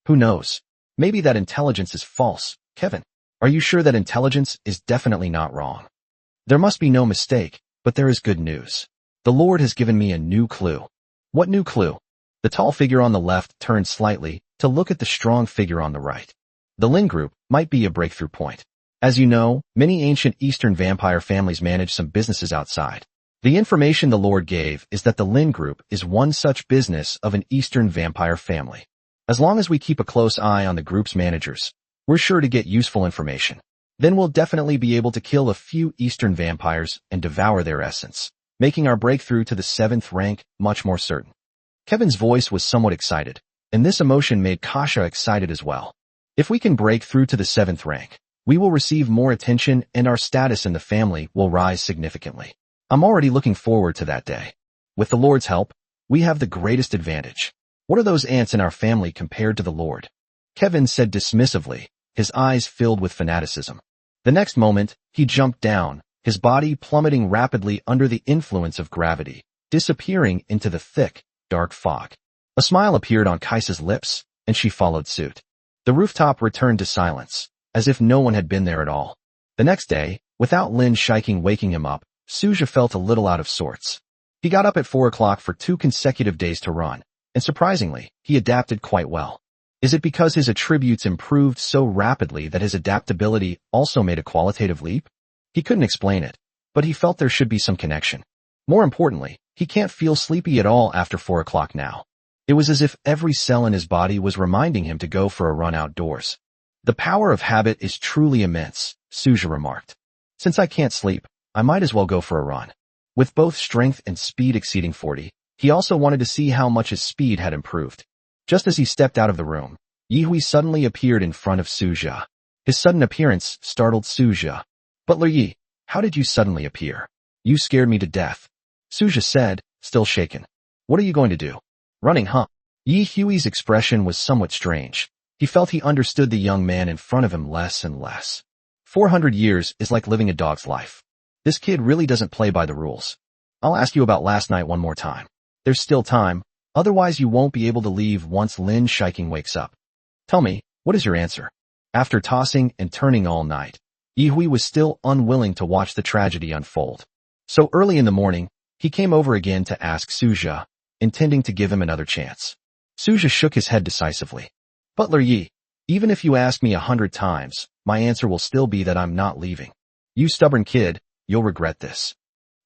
Who knows? Maybe that intelligence is false. Kevin, are you sure that intelligence is definitely not wrong? There must be no mistake, but there is good news. The Lord has given me a new clue. What new clue? The tall figure on the left turned slightly to look at the strong figure on the right. The Lin group might be a breakthrough point. As you know, many ancient Eastern vampire families manage some businesses outside. The information the Lord gave is that the Lin group is one such business of an Eastern vampire family. As long as we keep a close eye on the group's managers, we're sure to get useful information. Then we'll definitely be able to kill a few Eastern vampires and devour their essence, making our breakthrough to the 7th rank much more certain. Kevin's voice was somewhat excited, and this emotion made Kasha excited as well. If we can break through to the 7th rank, we will receive more attention and our status in the family will rise significantly. I'm already looking forward to that day. With the Lord's help, we have the greatest advantage. What are those ants in our family compared to the Lord? Kevin said dismissively, his eyes filled with fanaticism. The next moment, he jumped down, his body plummeting rapidly under the influence of gravity, disappearing into the thick, dark fog. A smile appeared on Kaisa's lips, and she followed suit. The rooftop returned to silence, as if no one had been there at all. The next day, without Lin Shiking waking him up, Su Jia felt a little out of sorts. He got up at 4 o'clock for 2 consecutive days to run, and surprisingly, he adapted quite well. Is it because his attributes improved so rapidly that his adaptability also made a qualitative leap? He couldn't explain it, but he felt there should be some connection. More importantly, he can't feel sleepy at all after 4 o'clock now. It was as if every cell in his body was reminding him to go for a run outdoors. The power of habit is truly immense, Su Jia remarked. Since I can't sleep, I might as well go for a run. With both strength and speed exceeding 40, he also wanted to see how much his speed had improved. Just as he stepped out of the room, Yi Hui suddenly appeared in front of Su Jia. His sudden appearance startled Su Jia. Butler Yi, how did you suddenly appear? You scared me to death. Su Jia said, still shaken. What are you going to do? Running, huh? Yi Hui's expression was somewhat strange. He felt he understood the young man in front of him less and less. 400 years is like living a dog's life. This kid really doesn't play by the rules. I'll ask you about last night one more time. There's still time, otherwise you won't be able to leave once Lin Shiking wakes up. Tell me, what is your answer? After tossing and turning all night, Yi Hui was still unwilling to watch the tragedy unfold. So early in the morning, he came over again to ask Su Jia, intending to give him another chance. Su Jia shook his head decisively. Butler Yi, even if you ask me 100 times, my answer will still be that I'm not leaving. You stubborn kid, you'll regret this.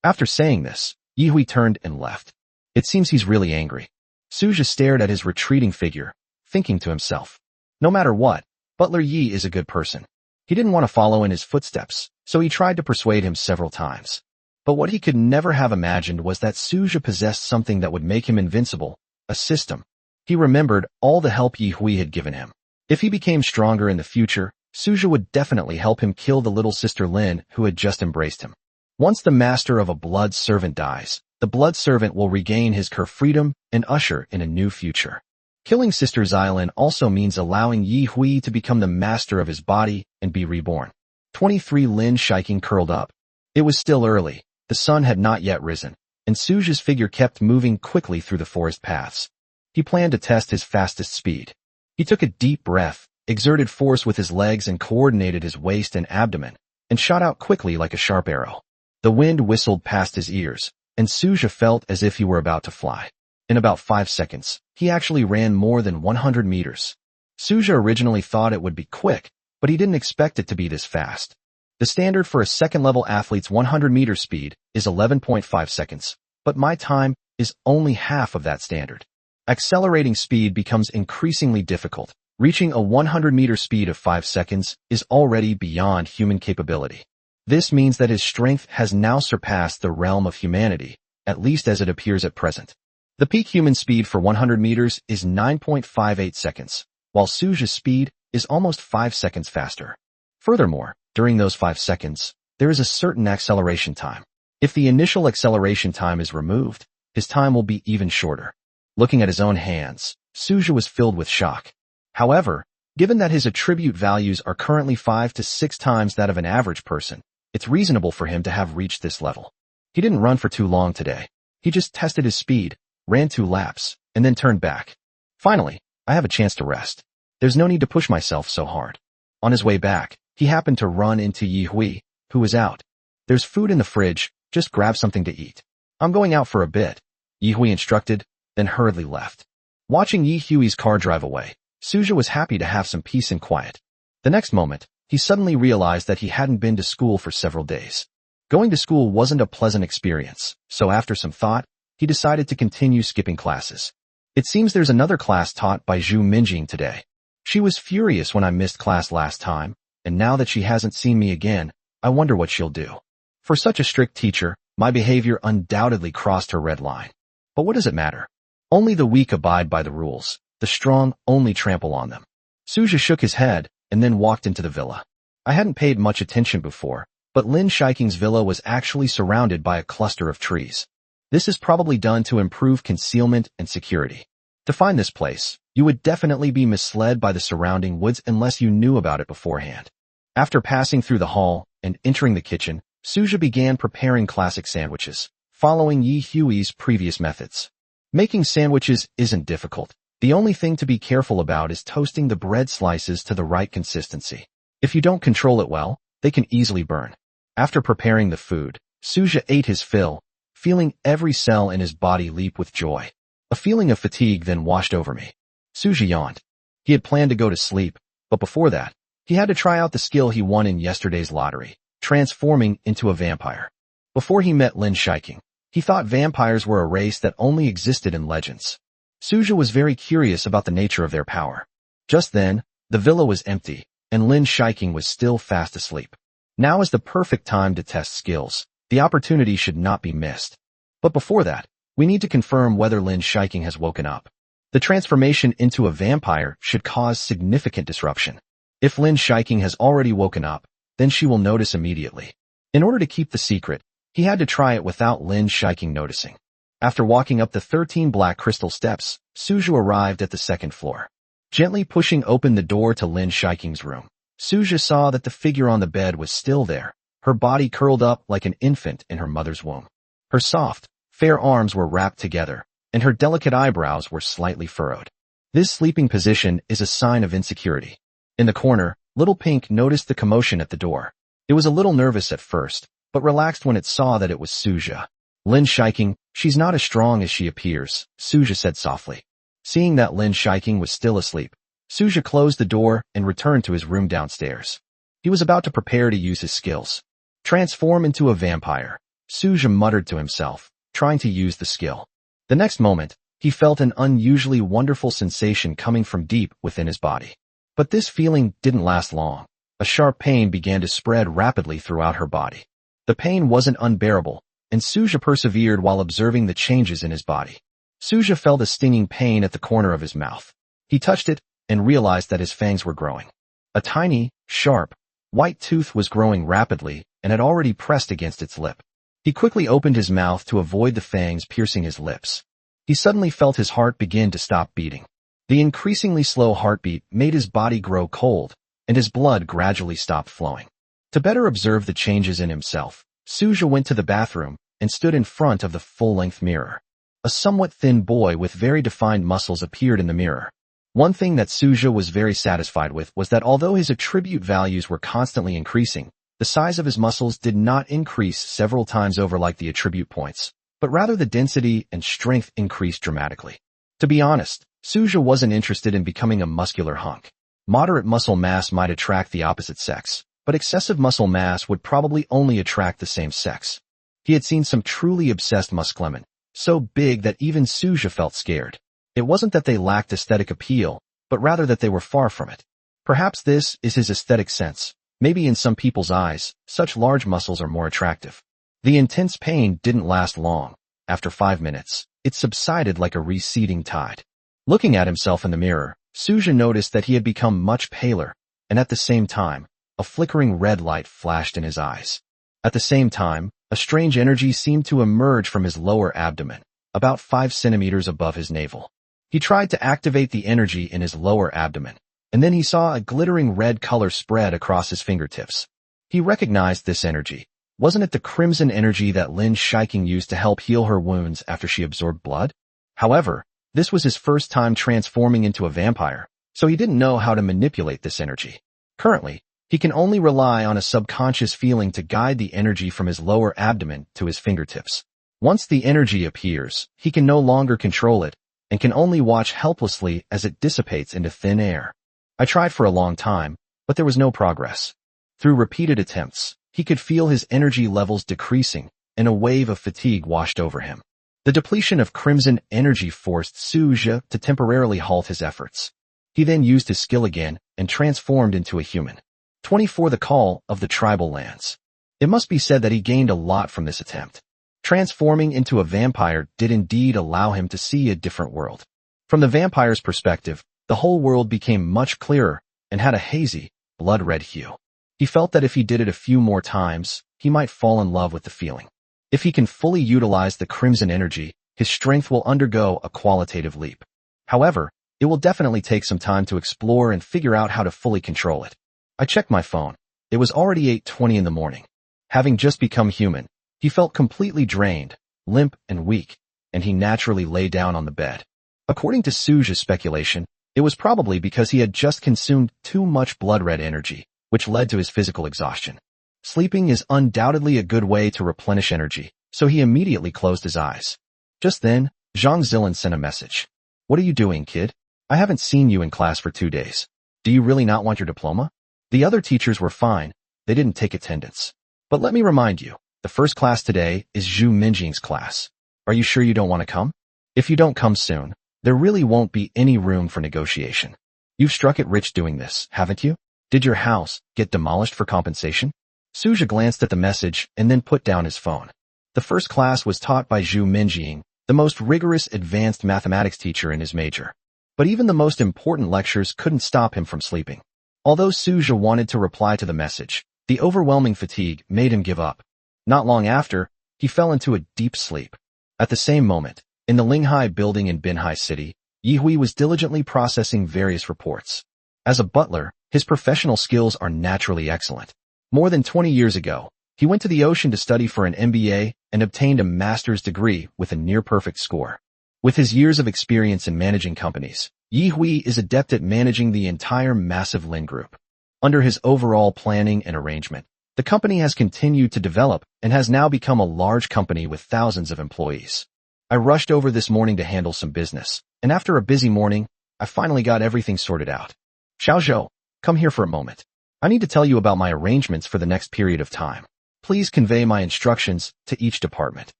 After saying this, Yi Hui turned and left. It seems he's really angry. Su Jia stared at his retreating figure, thinking to himself. No matter what, Butler Yi is a good person. He didn't want to follow in his footsteps, so he tried to persuade him several times. But what he could never have imagined was that Suja possessed something that would make him invincible, a system. He remembered all the help Yi Hui had given him. If he became stronger in the future, Suja would definitely help him kill the little sister Lin who had just embraced him. Once the master of a blood servant dies, the blood servant will regain his freedom and usher in a new future. Killing Sister Xylin also means allowing Yi Hui to become the master of his body and be reborn. 23 Lin Shiking curled up. It was still early, the sun had not yet risen, and Suja's figure kept moving quickly through the forest paths. He planned to test his fastest speed. He took a deep breath, exerted force with his legs and coordinated his waist and abdomen, and shot out quickly like a sharp arrow. The wind whistled past his ears, and Suja felt as if he were about to fly. In about 5 seconds, he actually ran more than 100 meters. Suja originally thought it would be quick, but he didn't expect it to be this fast. The standard for a second-level athlete's 100-meter speed is 11.5 seconds, but my time is only half of that standard. Accelerating speed becomes increasingly difficult. Reaching a 100-meter speed of 5 seconds is already beyond human capability. This means that his strength has now surpassed the realm of humanity, at least as it appears at present. The peak human speed for 100 meters is 9.58 seconds, while Suja's speed is almost 5 seconds faster. Furthermore, during those 5 seconds, there is a certain acceleration time. If the initial acceleration time is removed, his time will be even shorter. Looking at his own hands, Suja was filled with shock. However, given that his attribute values are currently 5 to 6 times that of an average person, it's reasonable for him to have reached this level. He didn't run for too long today. He just tested his speed, ran 2 laps, and then turned back. Finally, I have a chance to rest. There's no need to push myself so hard. On his way back, he happened to run into Yi Hui, who was out. There's food in the fridge, just grab something to eat. I'm going out for a bit, Yi Hui instructed, then hurriedly left. Watching Yi Hui's car drive away, Suja was happy to have some peace and quiet. The next moment, he suddenly realized that he hadn't been to school for several days. Going to school wasn't a pleasant experience, so after some thought, he decided to continue skipping classes. It seems there's another class taught by Zhu Minjing today. She was furious when I missed class last time, and now that she hasn't seen me again, I wonder what she'll do. For such a strict teacher, my behavior undoubtedly crossed her red line. But what does it matter? Only the weak abide by the rules, the strong only trample on them. Suja shook his head, and then walked into the villa. I hadn't paid much attention before, but Lin Shiking's villa was actually surrounded by a cluster of trees. This is probably done to improve concealment and security. To find this place, you would definitely be misled by the surrounding woods unless you knew about it beforehand. After passing through the hall and entering the kitchen, Suja began preparing classic sandwiches, following Yi Hui's previous methods. Making sandwiches isn't difficult. The only thing to be careful about is toasting the bread slices to the right consistency. If you don't control it well, they can easily burn. After preparing the food, Suja ate his fill, feeling every cell in his body leap with joy. A feeling of fatigue then washed over me. Suja yawned. He had planned to go to sleep, but before that, he had to try out the skill he won in yesterday's lottery, transforming into a vampire. Before he met Lin Shiking, he thought vampires were a race that only existed in legends. Suja was very curious about the nature of their power. Just then, the villa was empty, and Lin Shiking was still fast asleep. Now is the perfect time to test skills. The opportunity should not be missed. But before that, we need to confirm whether Lin Shiking has woken up. The transformation into a vampire should cause significant disruption. If Lin Shiking has already woken up, then she will notice immediately. In order to keep the secret, he had to try it without Lin Shiking noticing. After walking up the 13 black crystal steps, Suja arrived at the 2nd floor. Gently pushing open the door to Lin Shiking's room, Suja saw that the figure on the bed was still there, her body curled up like an infant in her mother's womb. Her soft, fair arms were wrapped together, and her delicate eyebrows were slightly furrowed. This sleeping position is a sign of insecurity. In the corner, Little Pink noticed the commotion at the door. It was a little nervous at first, but relaxed when it saw that it was Suja. Lin Shiking, she's not as strong as she appears, Suja said softly. Seeing that Lin Shiking was still asleep, Suja closed the door and returned to his room downstairs. He was about to prepare to use his skills. Transform into a vampire, Suja muttered to himself, trying to use the skill. The next moment, he felt an unusually wonderful sensation coming from deep within his body. But this feeling didn't last long. A sharp pain began to spread rapidly throughout her body. The pain wasn't unbearable, and Suja persevered while observing the changes in his body. Suja felt a stinging pain at the corner of his mouth. He touched it and realized that his fangs were growing. A tiny, sharp, white tooth was growing rapidly and had already pressed against its lip. He quickly opened his mouth to avoid the fangs piercing his lips. He suddenly felt his heart begin to stop beating. The increasingly slow heartbeat made his body grow cold, and his blood gradually stopped flowing. To better observe the changes in himself, Suja went to the bathroom and stood in front of the full-length mirror. A somewhat thin boy with very defined muscles appeared in the mirror. One thing that Suja was very satisfied with was that although his attribute values were constantly increasing, the size of his muscles did not increase several times over like the attribute points, but rather the density and strength increased dramatically. To be honest, Suja wasn't interested in becoming a muscular hunk. Moderate muscle mass might attract the opposite sex, but excessive muscle mass would probably only attract the same sex. He had seen some truly obsessed musclemen, so big that even Suja felt scared. It wasn't that they lacked aesthetic appeal, but rather that they were far from it. Perhaps this is his aesthetic sense. Maybe in some people's eyes, such large muscles are more attractive. The intense pain didn't last long. After 5 minutes, it subsided like a receding tide. Looking at himself in the mirror, Suja noticed that he had become much paler, and at the same time, a flickering red light flashed in his eyes. At the same time, a strange energy seemed to emerge from his lower abdomen, about 5 centimeters above his navel. He tried to activate the energy in his lower abdomen, and then he saw a glittering red color spread across his fingertips. He recognized this energy. Wasn't it the crimson energy that Lin Shiking used to help heal her wounds after she absorbed blood? However, this was his first time transforming into a vampire, so he didn't know how to manipulate this energy. Currently, he can only rely on a subconscious feeling to guide the energy from his lower abdomen to his fingertips. Once the energy appears, he can no longer control it, and can only watch helplessly as it dissipates into thin air. I tried for a long time, but there was no progress. Through repeated attempts, he could feel his energy levels decreasing, and a wave of fatigue washed over him. The depletion of crimson energy forced Suja to temporarily halt his efforts. He then used his skill again and transformed into a human. 24 The call of the tribal lands. It must be said that he gained a lot from this attempt. Transforming into a vampire did indeed allow him to see a different world. From the vampire's perspective, the whole world became much clearer and had a hazy, blood-red hue. He felt that if he did it a few more times, he might fall in love with the feeling. If he can fully utilize the crimson energy, his strength will undergo a qualitative leap. However, it will definitely take some time to explore and figure out how to fully control it. I checked my phone. It was already 8:20 in the morning. Having just become human, he felt completely drained, limp and weak, and he naturally lay down on the bed. According to Suja's speculation, it was probably because he had just consumed too much blood-red energy, which led to his physical exhaustion. Sleeping is undoubtedly a good way to replenish energy, so he immediately closed his eyes. Just then, Zhang Zilin sent a message. "What are you doing, kid? I haven't seen you in class for 2 days. Do you really not want your diploma?" The other teachers were fine. They didn't take attendance. But let me remind you, the first class today is Zhu Minjing's class. Are you sure you don't want to come? If you don't come soon, there really won't be any room for negotiation. You've struck it rich doing this, haven't you? Did your house get demolished for compensation? Suja glanced at the message and then put down his phone. The first class was taught by Zhu Minjing, the most rigorous advanced mathematics teacher in his major. But even the most important lectures couldn't stop him from sleeping. Although Suja wanted to reply to the message, the overwhelming fatigue made him give up. Not long after, he fell into a deep sleep. At the same moment, in the Linghai building in Binhai City, Yi Hui was diligently processing various reports. As a butler, his professional skills are naturally excellent. More than 20 years ago, he went to the ocean to study for an MBA and obtained a master's degree with a near-perfect score. With his years of experience in managing companies, Yi Hui is adept at managing the entire massive Lin Group. Under his overall planning and arrangement, the company has continued to develop and has now become a large company with thousands of employees. I rushed over this morning to handle some business, and after a busy morning, I finally got everything sorted out. Xiao Zhou, come here for a moment. I need to tell you about my arrangements for the next period of time. Please convey my instructions to each department.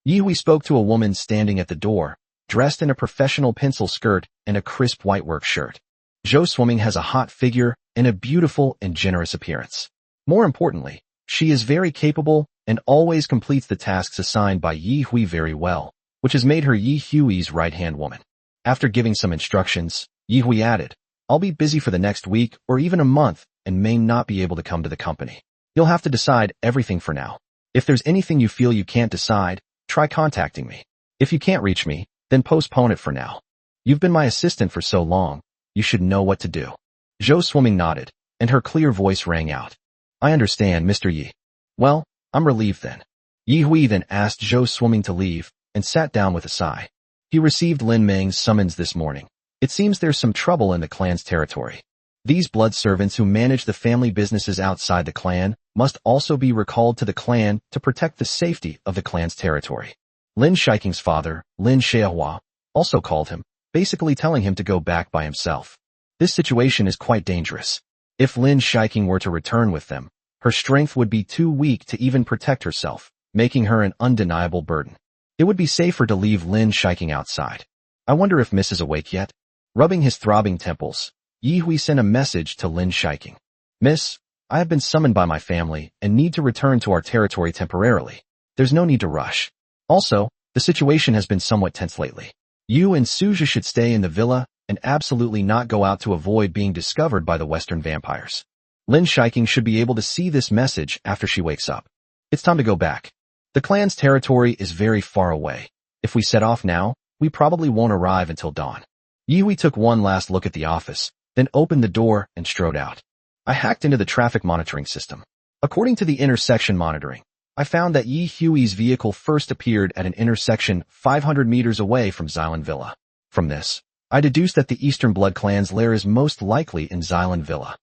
Yi Hui spoke to a woman standing at the door, dressed in a professional pencil skirt and a crisp white work shirt. Zhou Swimming has a hot figure and a beautiful and generous appearance. More importantly, she is very capable and always completes the tasks assigned by Yi Hui very well, which has made her Yi Hui's right-hand woman. After giving some instructions, Yi Hui added, "I'll be busy for the next week or even a month and may not be able to come to the company. You'll have to decide everything for now. If there's anything you feel you can't decide, try contacting me. If you can't reach me, then postpone it for now. You've been my assistant for so long, you should know what to do." Zhou Swimming nodded, and her clear voice rang out. "I understand, Mr. Yi." "Well, I'm relieved then." Yi Hui then asked Zhou Swimming to leave and sat down with a sigh. He received Lin Meng's summons this morning. It seems there's some trouble in the clan's territory. These blood servants who manage the family businesses outside the clan must also be recalled to the clan to protect the safety of the clan's territory. Lin Shiking's father, Lin Xiehua, also called him, basically telling him to go back by himself. This situation is quite dangerous. If Lin Shiking were to return with them, her strength would be too weak to even protect herself, making her an undeniable burden. It would be safer to leave Lin Shiking outside. I wonder if Miss is awake yet? Rubbing his throbbing temples, Yi Hui sent a message to Lin Shiking. "Miss, I have been summoned by my family and need to return to our territory temporarily. There's no need to rush. Also, the situation has been somewhat tense lately. You and Suja should stay in the villa and absolutely not go out to avoid being discovered by the Western vampires. Lin Shiking should be able to see this message after she wakes up. It's time to go back. The clan's territory is very far away. If we set off now, we probably won't arrive until dawn." Yi Hui took one last look at the office, then opened the door and strode out. "I hacked into the traffic monitoring system. According to the intersection monitoring, I found that Yi Hui's vehicle first appeared at an intersection 500 meters away from Xylan Villa. From this, I deduced that the Eastern Blood Clan's lair is most likely in Xylan Villa."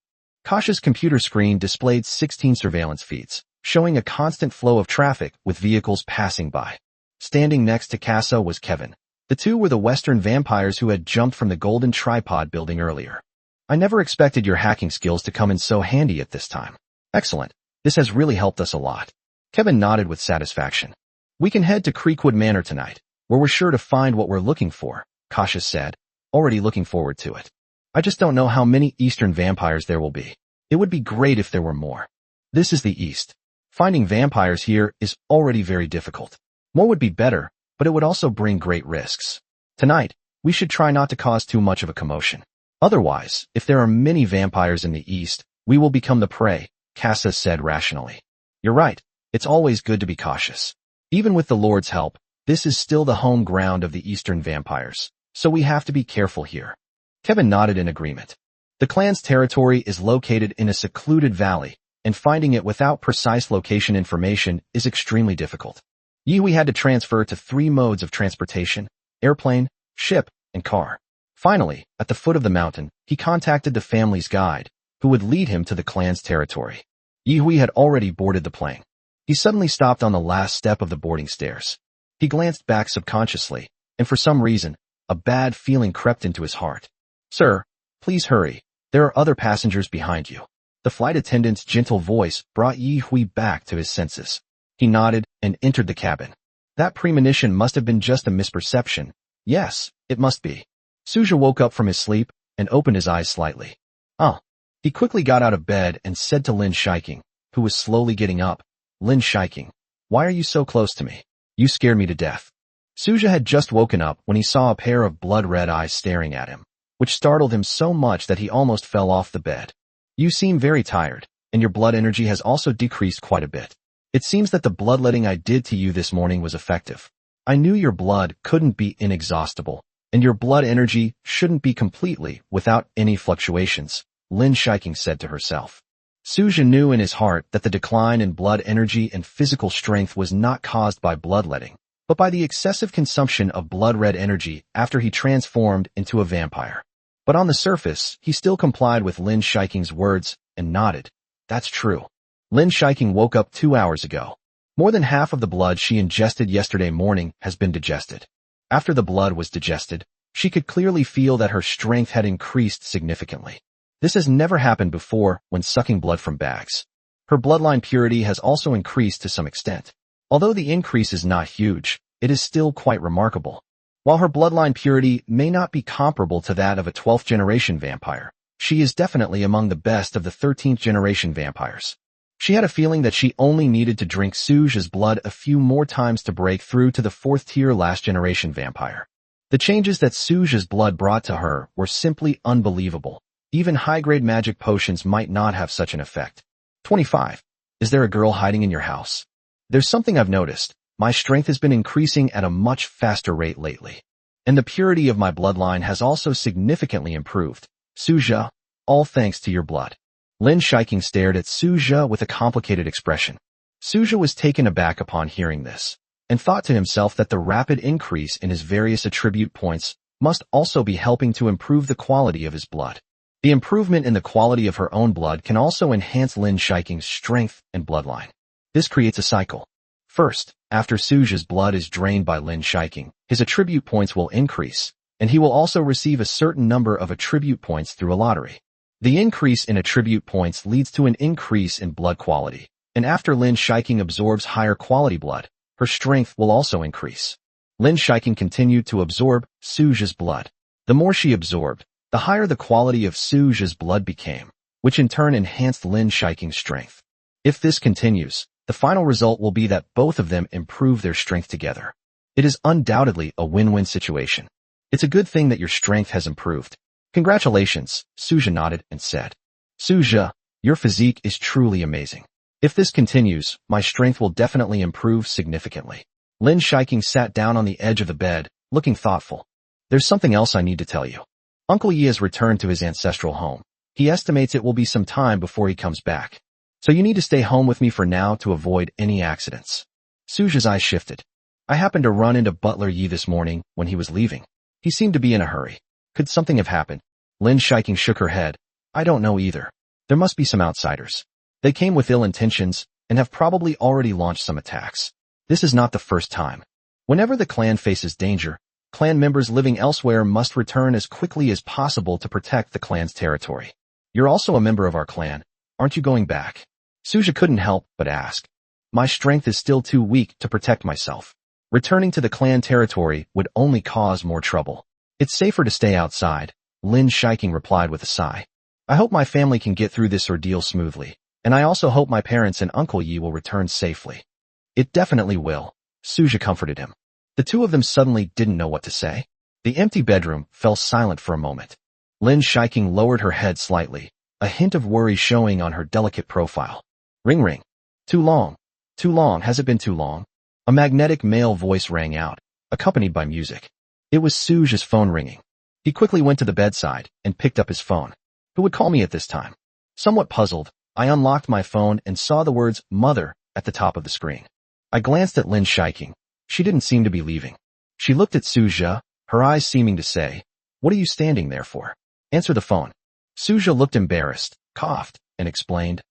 Kasha's computer screen displayed 16 surveillance feeds, showing a constant flow of traffic with vehicles passing by. Standing next to Kasha was Kevin. The two were the Western vampires who had jumped from the Golden Tripod building earlier. "I never expected your hacking skills to come in so handy at this time. Excellent. This has really helped us a lot." Kevin nodded with satisfaction. "We can head to Creekwood Manor tonight, where we're sure to find what we're looking for," Kasha said, already looking forward to it. "I just don't know how many Eastern vampires there will be. It would be great if there were more. This is the East. Finding vampires here is already very difficult. More would be better, but it would also bring great risks. Tonight, we should try not to cause too much of a commotion. Otherwise, if there are many vampires in the East, we will become the prey," Kasha said rationally. "You're right. It's always good to be cautious. Even with the Lord's help, this is still the home ground of the Eastern vampires, so we have to be careful here." Kevin nodded in agreement. The clan's territory is located in a secluded valley, and finding it without precise location information is extremely difficult. Yi Hui had to transfer to 3 modes of transportation: airplane, ship, and car. Finally, at the foot of the mountain, he contacted the family's guide, who would lead him to the clan's territory. Yi Hui had already boarded the plane. He suddenly stopped on the last step of the boarding stairs. He glanced back subconsciously, and for some reason, a bad feeling crept into his heart. "Sir, please hurry. There are other passengers behind you." The flight attendant's gentle voice brought Yi Hui back to his senses. He nodded and entered the cabin. That premonition must have been just a misperception. Yes, it must be. Suja woke up from his sleep and opened his eyes slightly. "Oh." He quickly got out of bed and said to Lin Shiking, who was slowly getting up, "Lin Shiking, why are you so close to me? You scared me to death." Suja had just woken up when he saw a pair of blood-red eyes staring at him, which startled him so much that he almost fell off the bed. "You seem very tired, and your blood energy has also decreased quite a bit. It seems that the bloodletting I did to you this morning was effective. I knew your blood couldn't be inexhaustible, and your blood energy shouldn't be completely without any fluctuations," Lin Shiking said to herself. Suja knew in his heart that the decline in blood energy and physical strength was not caused by bloodletting, but by the excessive consumption of blood-red energy after he transformed into a vampire. But on the surface, he still complied with Lin Shiking's words and nodded. "That's true. Lin Shiking woke up 2 hours ago. More than half of the blood she ingested yesterday morning has been digested. After the blood was digested, she could clearly feel that her strength had increased significantly. This has never happened before when sucking blood from bags. Her bloodline purity has also increased to some extent. Although the increase is not huge, it is still quite remarkable. While her bloodline purity may not be comparable to that of a 12th generation vampire, she is definitely among the best of the 13th generation vampires. She had a feeling that she only needed to drink Suja's blood a few more times to break through to the 4th tier last generation vampire. The changes that Suja's blood brought to her were simply unbelievable. Even high-grade magic potions might not have such an effect. 25. Is there a girl hiding in your house? There's something I've noticed. My strength has been increasing at a much faster rate lately. And the purity of my bloodline has also significantly improved. Suja, all thanks to your blood. Lin Shiking stared at Suja with a complicated expression. Suja was taken aback upon hearing this, and thought to himself that the rapid increase in his various attribute points must also be helping to improve the quality of his blood. The improvement in the quality of her own blood can also enhance Lin Shiking's strength and bloodline. This creates a cycle. First, after Suja's blood is drained by Lin Shiking, his attribute points will increase, and he will also receive a certain number of attribute points through a lottery. The increase in attribute points leads to an increase in blood quality, and after Lin Shiking absorbs higher quality blood, her strength will also increase. Lin Shiking continued to absorb Suja's blood. The more she absorbed, the higher the quality of Suja's blood became, which in turn enhanced Lin Shiking's strength. If this continues, the final result will be that both of them improve their strength together. It is undoubtedly a win-win situation. It's a good thing that your strength has improved. Congratulations, Suja nodded and said. Suja, your physique is truly amazing. If this continues, my strength will definitely improve significantly. Lin Shiking sat down on the edge of the bed, looking thoughtful. There's something else I need to tell you. Uncle Yi has returned to his ancestral home. He estimates it will be some time before he comes back. So you need to stay home with me for now to avoid any accidents. Suja's eyes shifted. I happened to run into Butler Yi this morning when he was leaving. He seemed to be in a hurry. Could something have happened? Lin Shiking shook her head. I don't know either. There must be some outsiders. They came with ill intentions and have probably already launched some attacks. This is not the first time. Whenever the clan faces danger, clan members living elsewhere must return as quickly as possible to protect the clan's territory. You're also a member of our clan. Aren't you going back? Suja couldn't help but ask. My strength is still too weak to protect myself. Returning to the clan territory would only cause more trouble. It's safer to stay outside, Lin Shiking replied with a sigh. I hope my family can get through this ordeal smoothly, and I also hope my parents and Uncle Yi will return safely. It definitely will, Suja comforted him. The two of them suddenly didn't know what to say. The empty bedroom fell silent for a moment. Lin Shiking lowered her head slightly, a hint of worry showing on her delicate profile. Ring ring. Too long. Too long. Has it been too long? A magnetic male voice rang out, accompanied by music. It was Suja's phone ringing. He quickly went to the bedside and picked up his phone. Who would call me at this time? Somewhat puzzled, I unlocked my phone and saw the words "Mother" at the top of the screen. I glanced at Lin Shiking. She didn't seem to be leaving. She looked at Suja, her eyes seeming to say, "What are you standing there for? Answer the phone." Suja looked embarrassed, coughed, and explained,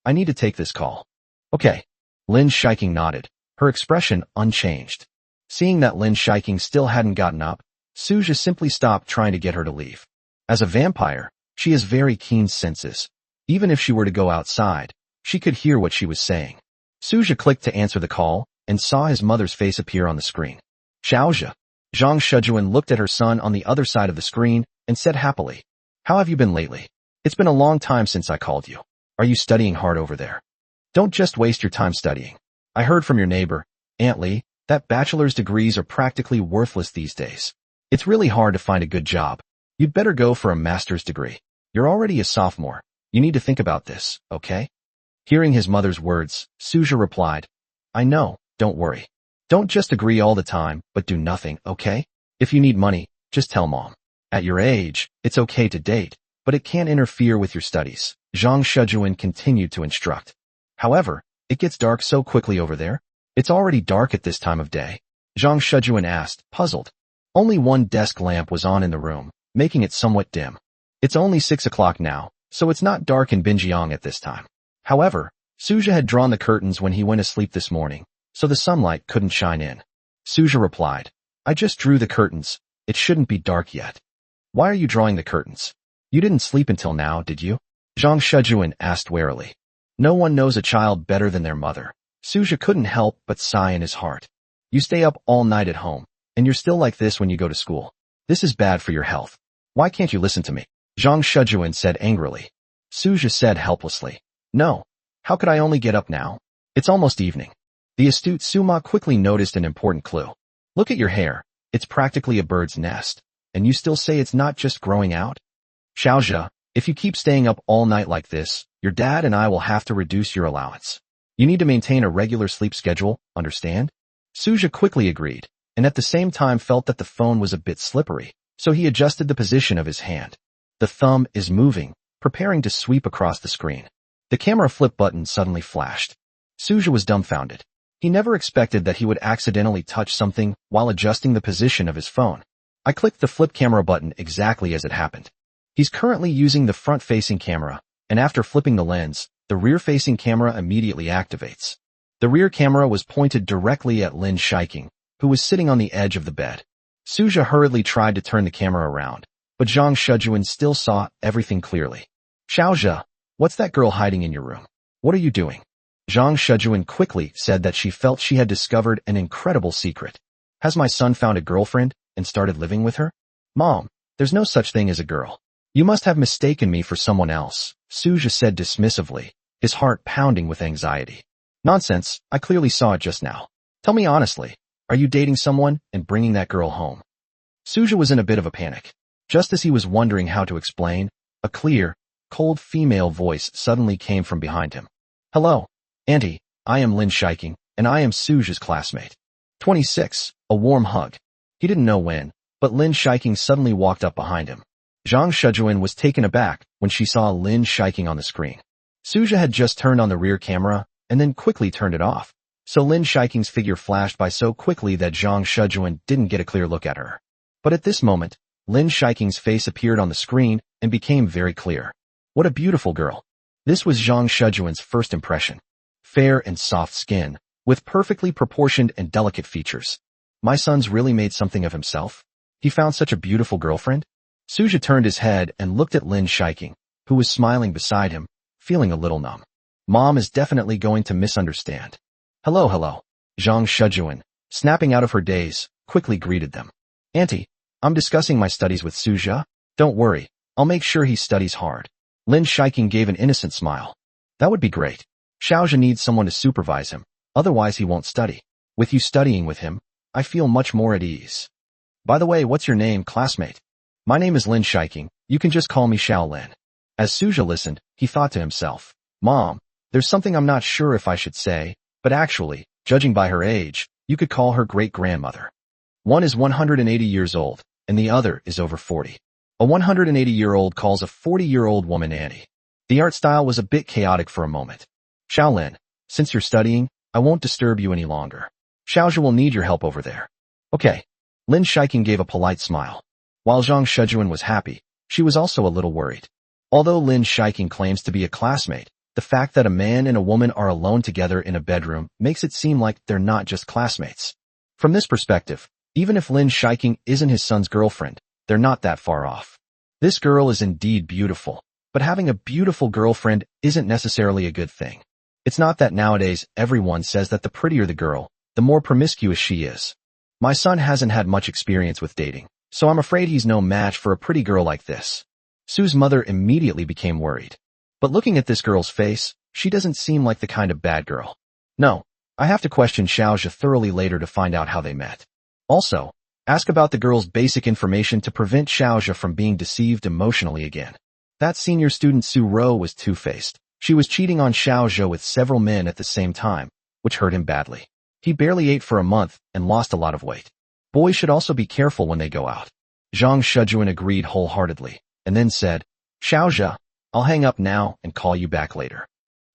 I need to take this call. Okay. Lin Shiking nodded, her expression unchanged. Seeing that Lin Shiking still hadn't gotten up, Suja simply stopped trying to get her to leave. As a vampire, she has very keen senses. Even if she were to go outside, she could hear what she was saying. Suja clicked to answer the call and saw his mother's face appear on the screen. Xiaozhe. Zhang Shejuan looked at her son on the other side of the screen and said happily, How have you been lately? It's been a long time since I called you. Are you studying hard over there? Don't just waste your time studying. I heard from your neighbor, Aunt Li, that bachelor's degrees are practically worthless these days. It's really hard to find a good job. You'd better go for a master's degree. You're already a sophomore. You need to think about this, okay? Hearing his mother's words, Suja replied, I know, don't worry. Don't just agree all the time, but do nothing, okay? If you need money, just tell mom. At your age, it's okay to date, but it can't interfere with your studies. Zhang Shejuan continued to instruct. However, it gets dark so quickly over there. It's already dark at this time of day. Zhang Shejuan asked, puzzled. Only one desk lamp was on in the room, making it somewhat dim. It's only 6 o'clock now, so it's not dark in Binjiang at this time. However, Suja had drawn the curtains when he went to sleep this morning, so the sunlight couldn't shine in. Suja replied, I just drew the curtains. It shouldn't be dark yet. Why are you drawing the curtains? You didn't sleep until now, did you? Zhang Shejuan asked warily. No one knows a child better than their mother. Suja couldn't help but sigh in his heart. You stay up all night at home, and you're still like this when you go to school. This is bad for your health. Why can't you listen to me? Zhang Shujuan said angrily. Suja said helplessly. No. How could I only get up now? It's almost evening. The astute Suma quickly noticed an important clue. Look at your hair. It's practically a bird's nest. And you still say it's not just growing out? Xiaozhe, if you keep staying up all night like this, your dad and I will have to reduce your allowance. You need to maintain a regular sleep schedule, understand? Suja quickly agreed, and at the same time felt that the phone was a bit slippery, so he adjusted the position of his hand. The thumb is moving, preparing to sweep across the screen. The camera flip button suddenly flashed. Suja was dumbfounded. He never expected that he would accidentally touch something while adjusting the position of his phone. I clicked the flip camera button exactly as it happened. He's currently using the front-facing camera, and after flipping the lens, the rear-facing camera immediately activates. The rear camera was pointed directly at Lin Shiking, who was sitting on the edge of the bed. Suja hurriedly tried to turn the camera around, but Zhang Shujuan still saw everything clearly. Xiaozhe, what's that girl hiding in your room? What are you doing? Zhang Shujuan quickly said that she felt she had discovered an incredible secret. Has my son found a girlfriend and started living with her? Mom, there's no such thing as a girl. You must have mistaken me for someone else, Suja said dismissively, his heart pounding with anxiety. Nonsense, I clearly saw it just now. Tell me honestly, are you dating someone and bringing that girl home? Suja was in a bit of a panic. Just as he was wondering how to explain, a clear, cold female voice suddenly came from behind him. Hello, Auntie, I am Lin Shiking, and I am Suja's classmate. 26, a warm hug. He didn't know when, but Lin Shiking suddenly walked up behind him. Zhang Shujuan was taken aback when she saw Lin Shiking on the screen. Suja had just turned on the rear camera and then quickly turned it off, so Lin Shiking's figure flashed by so quickly that Zhang Shujuan didn't get a clear look at her. But at this moment, Lin Shiking's face appeared on the screen and became very clear. What a beautiful girl. This was Zhang Shujuan's first impression. Fair and soft skin, with perfectly proportioned and delicate features. My son's really made something of himself. He found such a beautiful girlfriend. Suja turned his head and looked at Lin Shiking, who was smiling beside him, feeling a little numb. Mom is definitely going to misunderstand. Hello. Zhang Shujuan, snapping out of her daze, quickly greeted them. Auntie, I'm discussing my studies with Suja. Don't worry, I'll make sure he studies hard. Lin Shiking gave an innocent smile. That would be great. Xiaozhe needs someone to supervise him, otherwise he won't study. With you studying with him, I feel much more at ease. By the way, what's your name, classmate? My name is Lin Shiking, you can just call me Xiao Lin. As Suja listened, he thought to himself, Mom, there's something I'm not sure if I should say, but actually, judging by her age, you could call her great-grandmother. One is 180 years old, and the other is over 40. A 180-year-old calls a 40-year-old woman Auntie. The art style was a bit chaotic for a moment. Xiao Lin, since you're studying, I won't disturb you any longer. Xiaozhe will need your help over there. Okay. Lin Shiking gave a polite smile. While Zhang Shujuan was happy, she was also a little worried. Although Lin Shiking claims to be a classmate, the fact that a man and a woman are alone together in a bedroom makes it seem like they're not just classmates. From this perspective, even if Lin Shiking isn't his son's girlfriend, they're not that far off. This girl is indeed beautiful, but having a beautiful girlfriend isn't necessarily a good thing. It's not that nowadays everyone says that the prettier the girl, the more promiscuous she is. My son hasn't had much experience with dating, so I'm afraid he's no match for a pretty girl like this. Su's mother immediately became worried. But looking at this girl's face, she doesn't seem like the kind of bad girl. No, I have to question Xiaozhe thoroughly later to find out how they met. Also, ask about the girl's basic information to prevent Xiaozhe from being deceived emotionally again. That senior student Su Ro was two-faced. She was cheating on Xiaozhe with several men at the same time, which hurt him badly. He barely ate for a month and lost a lot of weight. Boys should also be careful when they go out. Zhang Shujuan agreed wholeheartedly, and then said, Xiaozhe, I'll hang up now and call you back later.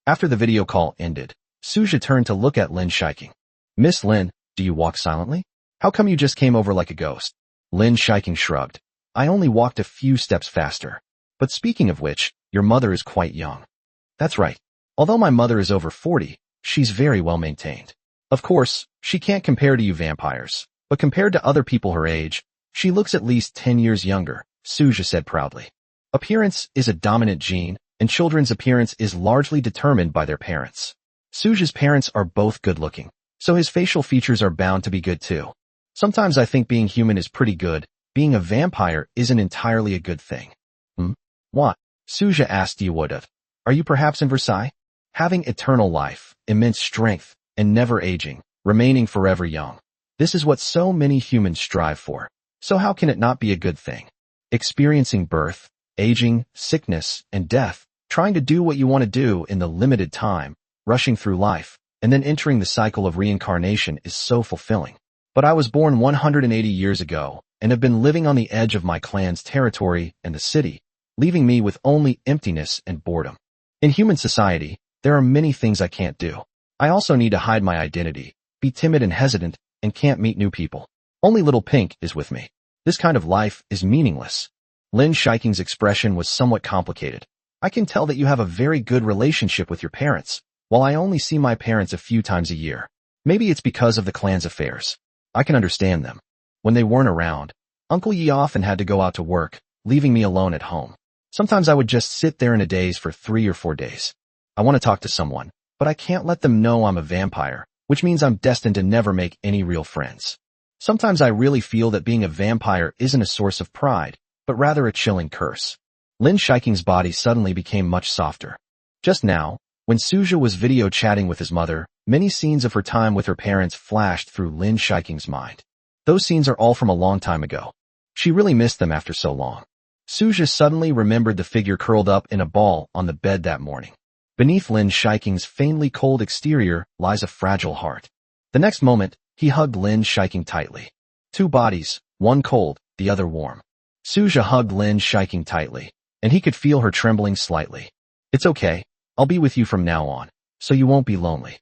After the video call ended, Suja turned to look at Lin Shiking. Miss Lin, do you walk silently? How come you just came over like a ghost? Lin Shiking shrugged. I only walked a few steps faster. But speaking of which, your mother is quite young. That's right. Although my mother is over 40, she's very well maintained. Of course, she can't compare to you vampires, but compared to other people her age, she looks at least 10 years younger, Suja said proudly. Appearance is a dominant gene, and children's appearance is largely determined by their parents. Suja's parents are both good-looking, so his facial features are bound to be good too. Sometimes I think being human is pretty good. Being a vampire isn't entirely a good thing. What? Suja asked Yewood. Are you perhaps in Versailles? Having eternal life, immense strength, and never aging, remaining forever young. This is what so many humans strive for. So how can it not be a good thing? Experiencing birth, aging, sickness, and death, trying to do what you want to do in the limited time, rushing through life, and then entering the cycle of reincarnation is so fulfilling. But I was born 180 years ago, and have been living on the edge of my clan's territory and the city, leaving me with only emptiness and boredom. In human society, there are many things I can't do. I also need to hide my identity, be timid and hesitant, and can't meet new people. Only Little Pink is with me. This kind of life is meaningless. Lin Shiking's expression was somewhat complicated. I can tell that you have a very good relationship with your parents, while I only see my parents a few times a year. Maybe it's because of the clan's affairs. I can understand them. When they weren't around, Uncle Yi often had to go out to work, leaving me alone at home. Sometimes I would just sit there in a daze for 3 or 4 days. I want to talk to someone, but I can't let them know I'm a vampire, which means I'm destined to never make any real friends. Sometimes I really feel that being a vampire isn't a source of pride, but rather a chilling curse. Lin Shiking's body suddenly became much softer. Just now, when Suja was video chatting with his mother, many scenes of her time with her parents flashed through Lin Shiking's mind. Those scenes are all from a long time ago. She really missed them after so long. Suja suddenly remembered the figure curled up in a ball on the bed that morning. Beneath Lin Shiking's faintly cold exterior lies a fragile heart. The next moment, he hugged Lin Shiking tightly. Two bodies, one cold, the other warm. Suja hugged Lin Shiking tightly, and he could feel her trembling slightly. It's okay, I'll be with you from now on, so you won't be lonely.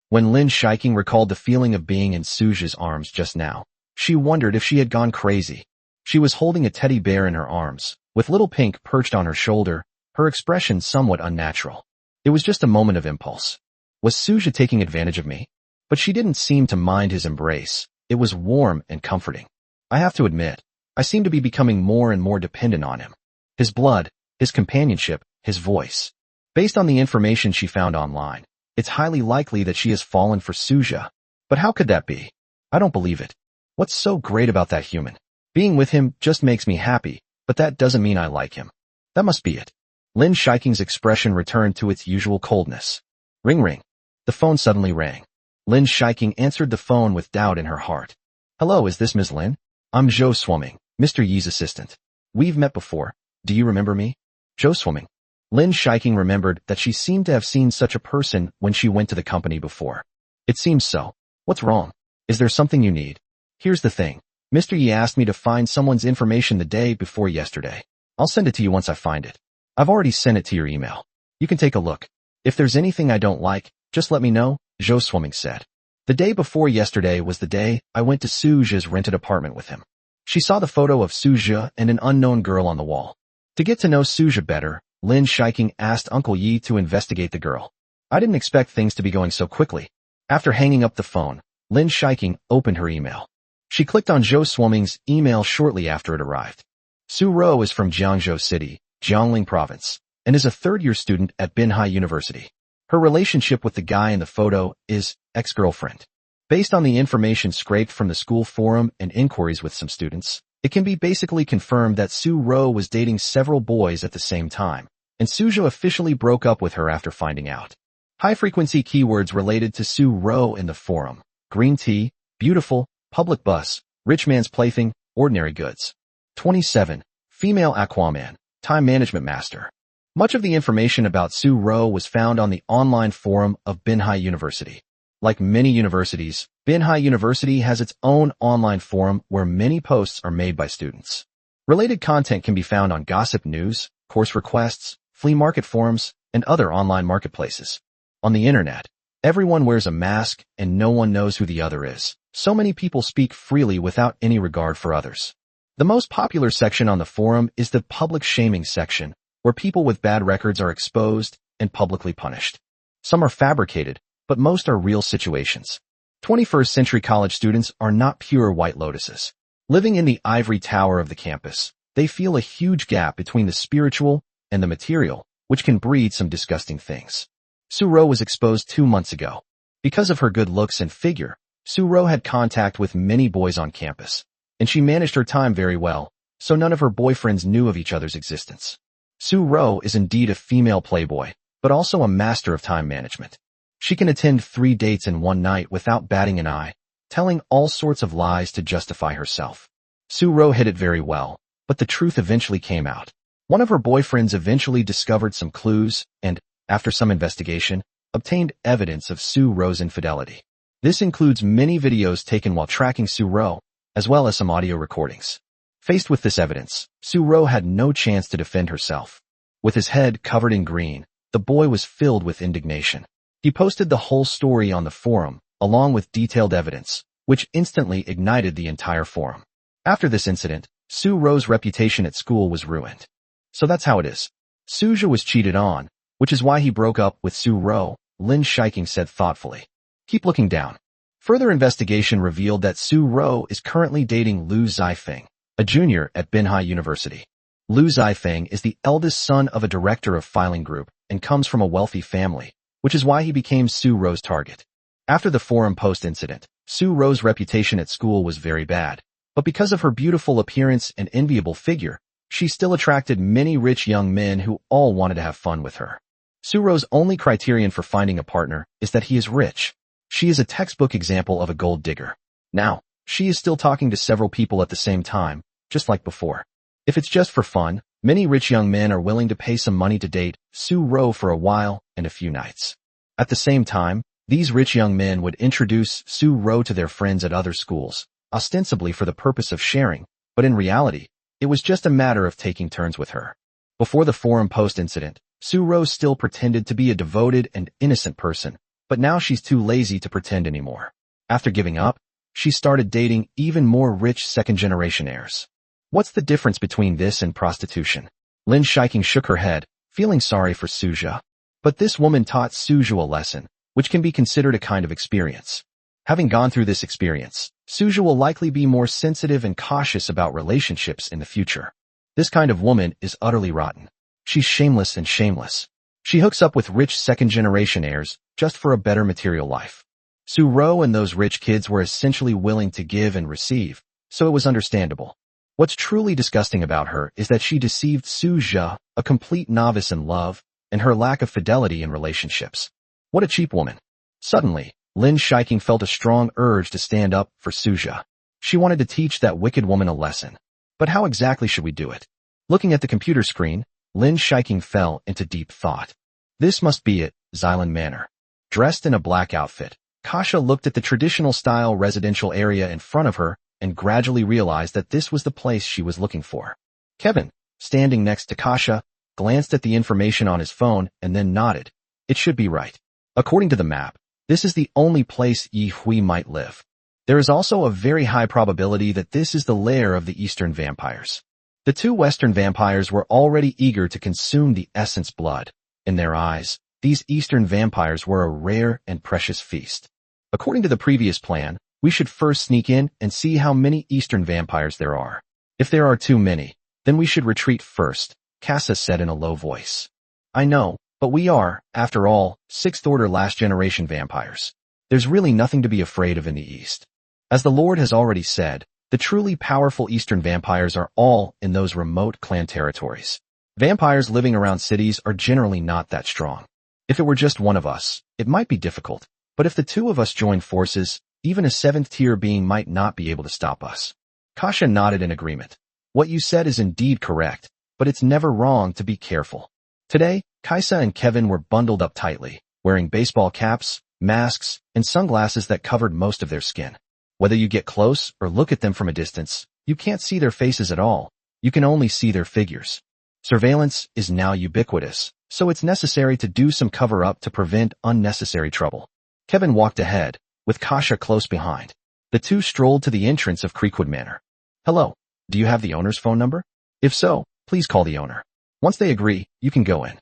When Lin Shiking recalled the feeling of being in Suja's arms just now, she wondered if she had gone crazy. She was holding a teddy bear in her arms, with Little Pink perched on her shoulder, her expression somewhat unnatural. It was just a moment of impulse. Was Suja taking advantage of me? But she didn't seem to mind his embrace. It was warm and comforting. I have to admit, I seem to be becoming more and more dependent on him. His blood, his companionship, his voice. Based on the information she found online, it's highly likely that she has fallen for Suja. But how could that be? I don't believe it. What's so great about that human? Being with him just makes me happy, but that doesn't mean I like him. That must be it. Lin Shiking's expression returned to its usual coldness. Ring ring. The phone suddenly rang. Lin Shiking answered the phone with doubt in her heart. Hello, is this Ms. Lin? I'm Zhou Swimming, Mr. Yi's assistant. We've met before. Do you remember me? Zhou Swimming. Lin Shiking remembered that she seemed to have seen such a person when she went to the company before. It seems so. What's wrong? Is there something you need? Here's the thing. Mr. Yi asked me to find someone's information the day before yesterday. I'll send it to you once I find it. I've already sent it to your email. You can take a look. If there's anything I don't like, just let me know, Zhou Swimming said. The day before yesterday was the day I went to Suja's rented apartment with him. She saw the photo of Suja and an unknown girl on the wall. To get to know Suja better, Lin Shiking asked Uncle Yi to investigate the girl. I didn't expect things to be going so quickly. After hanging up the phone, Lin Shiking opened her email. She clicked on Zhou Swimming's email shortly after it arrived. Su Ro is from Jiangzhou City, Jiangling Province, and is a third-year student at Binhai University. Her relationship with the guy in the photo is ex-girlfriend. Based on the information scraped from the school forum and inquiries with some students, it can be basically confirmed that Su Ro was dating several boys at the same time, and Suja officially broke up with her after finding out. High-frequency keywords related to Su Ro in the forum: green tea, beautiful, public bus, rich man's plaything, ordinary goods. 27. Female Aquaman, time management master. Much of the information about Su Ro was found on the online forum of Binhai University. Like many universities, Binhai University has its own online forum where many posts are made by students. Related content can be found on gossip news, course requests, flea market forums, and other online marketplaces. On the internet, everyone wears a mask and no one knows who the other is. So many people speak freely without any regard for others. The most popular section on the forum is the public shaming section, where people with bad records are exposed and publicly punished. Some are fabricated, but most are real situations. 21st century college students are not pure white lotuses. Living in the ivory tower of the campus, they feel a huge gap between the spiritual and the material, which can breed some disgusting things. Su Ro was exposed 2 months ago. Because of her good looks and figure, Su-ro had contact with many boys on campus, and she managed her time very well, so none of her boyfriends knew of each other's existence. Su-ro is indeed a female playboy, but also a master of time management. She can attend 3 dates in one night without batting an eye, telling all sorts of lies to justify herself. Su-ro hid it very well, but the truth eventually came out. One of her boyfriends eventually discovered some clues and, after some investigation, obtained evidence of Su-ro's infidelity. This includes many videos taken while tracking Su-ro, as well as some audio recordings. Faced with this evidence, Su-ro had no chance to defend herself. With his head covered in green, the boy was filled with indignation. He posted the whole story on the forum, along with detailed evidence, which instantly ignited the entire forum. After this incident, Su-ro's reputation at school was ruined. So that's how it is. Suja was cheated on, which is why he broke up with Su-ro, Lin Shiking said thoughtfully. Keep looking down. Further investigation revealed that Su-ro is currently dating Liu Zifeng, a junior at Binhai University. Liu Zifeng is the eldest son of a director of filing group and comes from a wealthy family, which is why he became Su-ro's target. After the forum post incident, Su-ro's reputation at school was very bad, but because of her beautiful appearance and enviable figure, she still attracted many rich young men who all wanted to have fun with her. Su-ro's only criterion for finding a partner is that he is rich. She is a textbook example of a gold digger. Now, she is still talking to several people at the same time, just like before. If it's just for fun, many rich young men are willing to pay some money to date Su-ro for a while and a few nights. At the same time, these rich young men would introduce Su-ro to their friends at other schools, ostensibly for the purpose of sharing, but in reality, it was just a matter of taking turns with her. Before the forum post incident, Su-ro still pretended to be a devoted and innocent person, but now she's too lazy to pretend anymore. After giving up, she started dating even more rich second-generation heirs. What's the difference between this and prostitution? Lin Shiking shook her head, feeling sorry for Suja. But this woman taught Suja a lesson, which can be considered a kind of experience. Having gone through this experience, Suja will likely be more sensitive and cautious about relationships in the future. This kind of woman is utterly rotten. She's shameless and shameless. She hooks up with rich second-generation heirs just for a better material life. Su-ro and those rich kids were essentially willing to give and receive, so it was understandable. What's truly disgusting about her is that she deceived Suja, a complete novice in love, and her lack of fidelity in relationships. What a cheap woman. Suddenly, Lin Shiking felt a strong urge to stand up for Suja. She wanted to teach that wicked woman a lesson. But how exactly should we do it? Looking at the computer screen, Lin Shiking fell into deep thought. This must be it, Xylan Manor. Dressed in a black outfit, Kasha looked at the traditional-style residential area in front of her and gradually realized that this was the place she was looking for. Kevin, standing next to Kasha, glanced at the information on his phone and then nodded. It should be right. According to the map, this is the only place Yi Hui might live. There is also a very high probability that this is the lair of the Eastern vampires. The 2 Western vampires were already eager to consume the essence blood. In their eyes, these Eastern vampires were a rare and precious feast. According to the previous plan, we should first sneak in and see how many Eastern vampires there are. If there are too many, then we should retreat first, Casa said in a low voice. I know, but we are, after all, 6th-order last-generation vampires. There's really nothing to be afraid of in the East. As the Lord has already said, the truly powerful Eastern vampires are all in those remote clan territories. Vampires living around cities are generally not that strong. If it were just one of us, it might be difficult, but if the 2 of us join forces, even a 7th-tier being might not be able to stop us. Kasha nodded in agreement. What you said is indeed correct, but it's never wrong to be careful. Today, Kaisa and Kevin were bundled up tightly, wearing baseball caps, masks, and sunglasses that covered most of their skin. Whether you get close or look at them from a distance, you can't see their faces at all. You can only see their figures. Surveillance is now ubiquitous, so it's necessary to do some cover-up to prevent unnecessary trouble. Kevin walked ahead, with Kasha close behind. The 2 strolled to the entrance of Creekwood Manor. Hello, do you have the owner's phone number? If so, please call the owner. Once they agree, you can go in.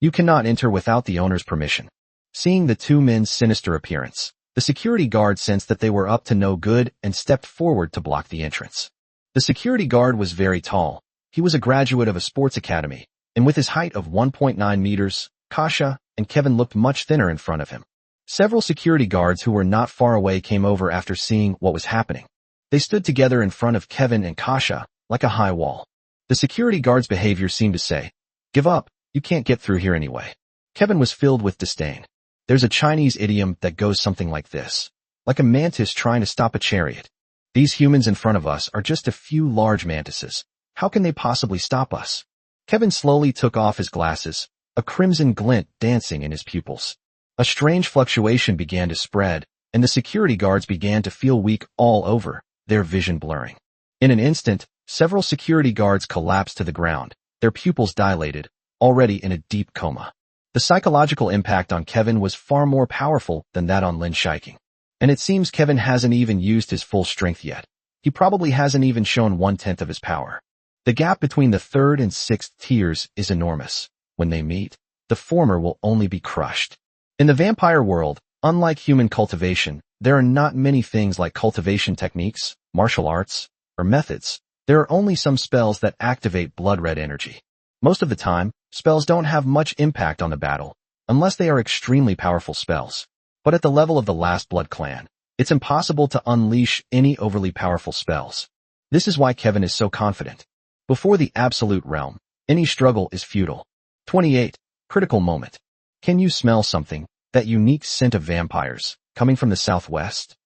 You cannot enter without the owner's permission. Seeing the 2 men's sinister appearance, the security guard sensed that they were up to no good and stepped forward to block the entrance. The security guard was very tall. He was a graduate of a sports academy, and with his height of 1.9 meters, Kasha and Kevin looked much thinner in front of him. Several security guards who were not far away came over after seeing what was happening. They stood together in front of Kevin and Kasha, like a high wall. The security guard's behavior seemed to say, "Give up, you can't get through here anyway." Kevin was filled with disdain. There's a Chinese idiom that goes something like this: like a mantis trying to stop a chariot. These humans in front of us are just a few large mantises. How can they possibly stop us? Kevin slowly took off his glasses, a crimson glint dancing in his pupils. A strange fluctuation began to spread, and the security guards began to feel weak all over, their vision blurring. In an instant, several security guards collapsed to the ground, their pupils dilated, already in a deep coma. The psychological impact on Kevin was far more powerful than that on Lin Shiking. And it seems Kevin hasn't even used his full strength yet. He probably hasn't even shown 1/10 of his power. The gap between the third and sixth tiers is enormous. When they meet, the former will only be crushed. In the vampire world, unlike human cultivation, there are not many things like cultivation techniques, martial arts, or methods. There are only some spells that activate blood red energy. Most of the time, spells don't have much impact on the battle, unless they are extremely powerful spells. But at the level of the Last Blood clan, it's impossible to unleash any overly powerful spells. This is why Kevin is so confident. Before the Absolute Realm, any struggle is futile. 28. Critical moment. Can you smell something, that unique scent of vampires, coming from the southwest?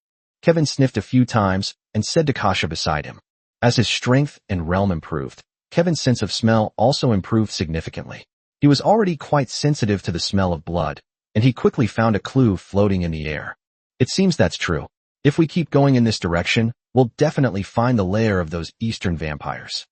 Kevin sniffed a few times and said to Kasha beside him. As his strength and realm improved, Kevin's sense of smell also improved significantly. He was already quite sensitive to the smell of blood, and he quickly found a clue floating in the air. It seems that's true. If we keep going in this direction, we'll definitely find the lair of those eastern vampires.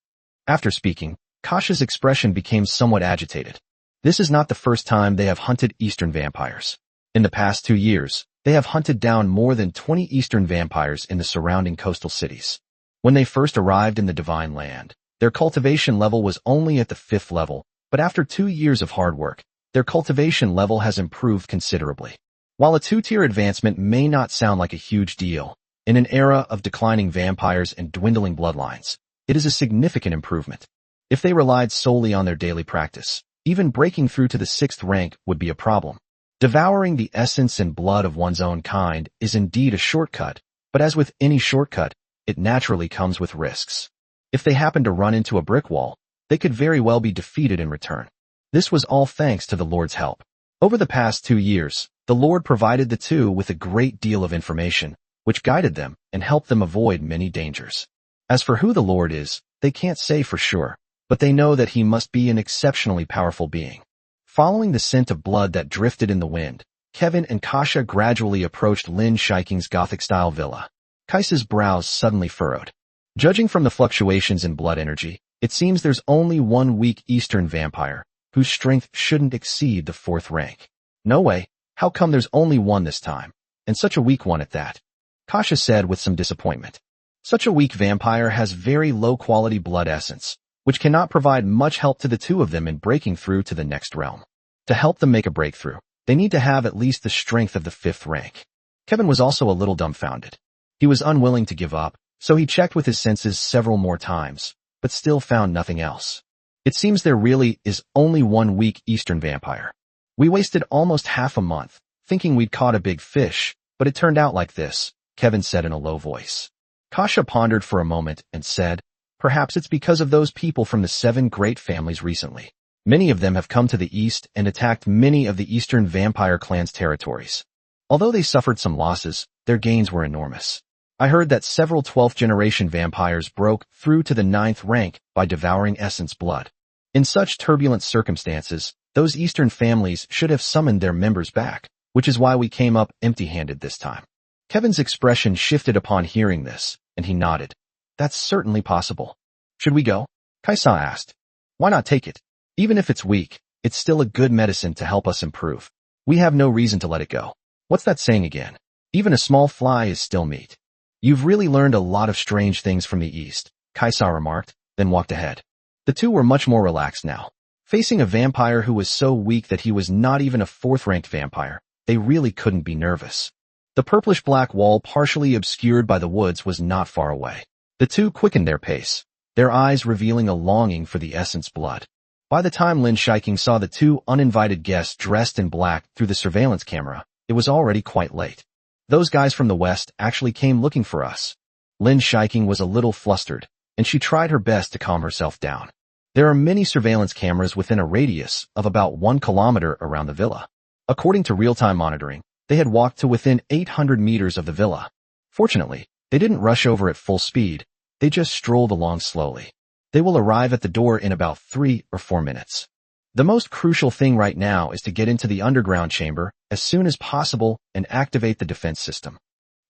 After speaking, Kasha's expression became somewhat agitated. This is not the first time they have hunted eastern vampires. In the past 2 years, they have hunted down more than 20 eastern vampires in the surrounding coastal cities. When they first arrived in the Divine Land, their cultivation level was only at the 5th level, but after 2 years of hard work, their cultivation level has improved considerably. While a 2-tier advancement may not sound like a huge deal, in an era of declining vampires and dwindling bloodlines, it is a significant improvement. If they relied solely on their daily practice, even breaking through to the 6th rank would be a problem. Devouring the essence and blood of one's own kind is indeed a shortcut, but as with any shortcut, it naturally comes with risks. If they happen to run into a brick wall, they could very well be defeated in return. This was all thanks to the Lord's help. Over the past 2 years, the Lord provided the two with a great deal of information, which guided them and helped them avoid many dangers. As for who the Lord is, they can't say for sure, but they know that he must be an exceptionally powerful being. Following the scent of blood that drifted in the wind, Kevin and Kasha gradually approached Lin Shiking's Gothic-style villa. Kaisa's brows suddenly furrowed. Judging from the fluctuations in blood energy, it seems there's only one weak eastern vampire, whose strength shouldn't exceed the 4th rank. No way, how come there's only one this time, and such a weak one at that? Kasha said with some disappointment. Such a weak vampire has very low-quality blood essence, which cannot provide much help to the two of them in breaking through to the next realm. To help them make a breakthrough, they need to have at least the strength of the 5th rank. Kevin was also a little dumbfounded. He was unwilling to give up, so he checked with his senses several more times, but still found nothing else. It seems there really is only one weak eastern vampire. We wasted almost half a month, thinking we'd caught a big fish, but it turned out like this, Kevin said in a low voice. Kasha pondered for a moment and said, perhaps it's because of those people from the 7 great families recently. Many of them have come to the east and attacked many of the eastern vampire clans' territories. Although they suffered some losses, their gains were enormous. I heard that several 12th-generation vampires broke through to the 9th rank by devouring essence blood. In such turbulent circumstances, those eastern families should have summoned their members back, which is why we came up empty-handed this time. Kevin's expression shifted upon hearing this, and he nodded. That's certainly possible. Should we go? Kaisa asked. Why not take it? Even if it's weak, it's still a good medicine to help us improve. We have no reason to let it go. What's that saying again? Even a small fly is still meat. You've really learned a lot of strange things from the East, Kaisa remarked, then walked ahead. The two were much more relaxed now. Facing a vampire who was so weak that he was not even a 4th-ranked vampire, they really couldn't be nervous. The purplish-black wall partially obscured by the woods was not far away. The two quickened their pace, their eyes revealing a longing for the essence blood. By the time Lin Shiking saw the two uninvited guests dressed in black through the surveillance camera, it was already quite late. Those guys from the west actually came looking for us. Lin Shiking was a little flustered, and she tried her best to calm herself down. There are many surveillance cameras within a radius of about 1 kilometer around the villa. According to real-time monitoring, they had walked to within 800 meters of the villa. Fortunately, they didn't rush over at full speed, they just strolled along slowly. They will arrive at the door in about 3 or 4 minutes. The most crucial thing right now is to get into the underground chamber as soon as possible and activate the defense system.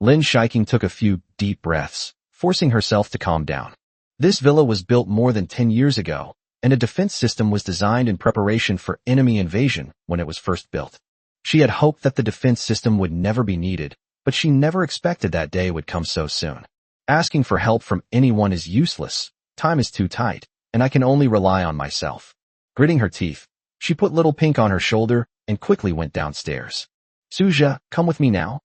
Lin Shiking took a few deep breaths, forcing herself to calm down. This villa was built more than 10 years ago, and a defense system was designed in preparation for enemy invasion when it was first built. She had hoped that the defense system would never be needed, but she never expected that day would come so soon. Asking for help from anyone is useless, time is too tight, and I can only rely on myself. Gritting her teeth, she put Little Pink on her shoulder and quickly went downstairs. Suja, come with me now.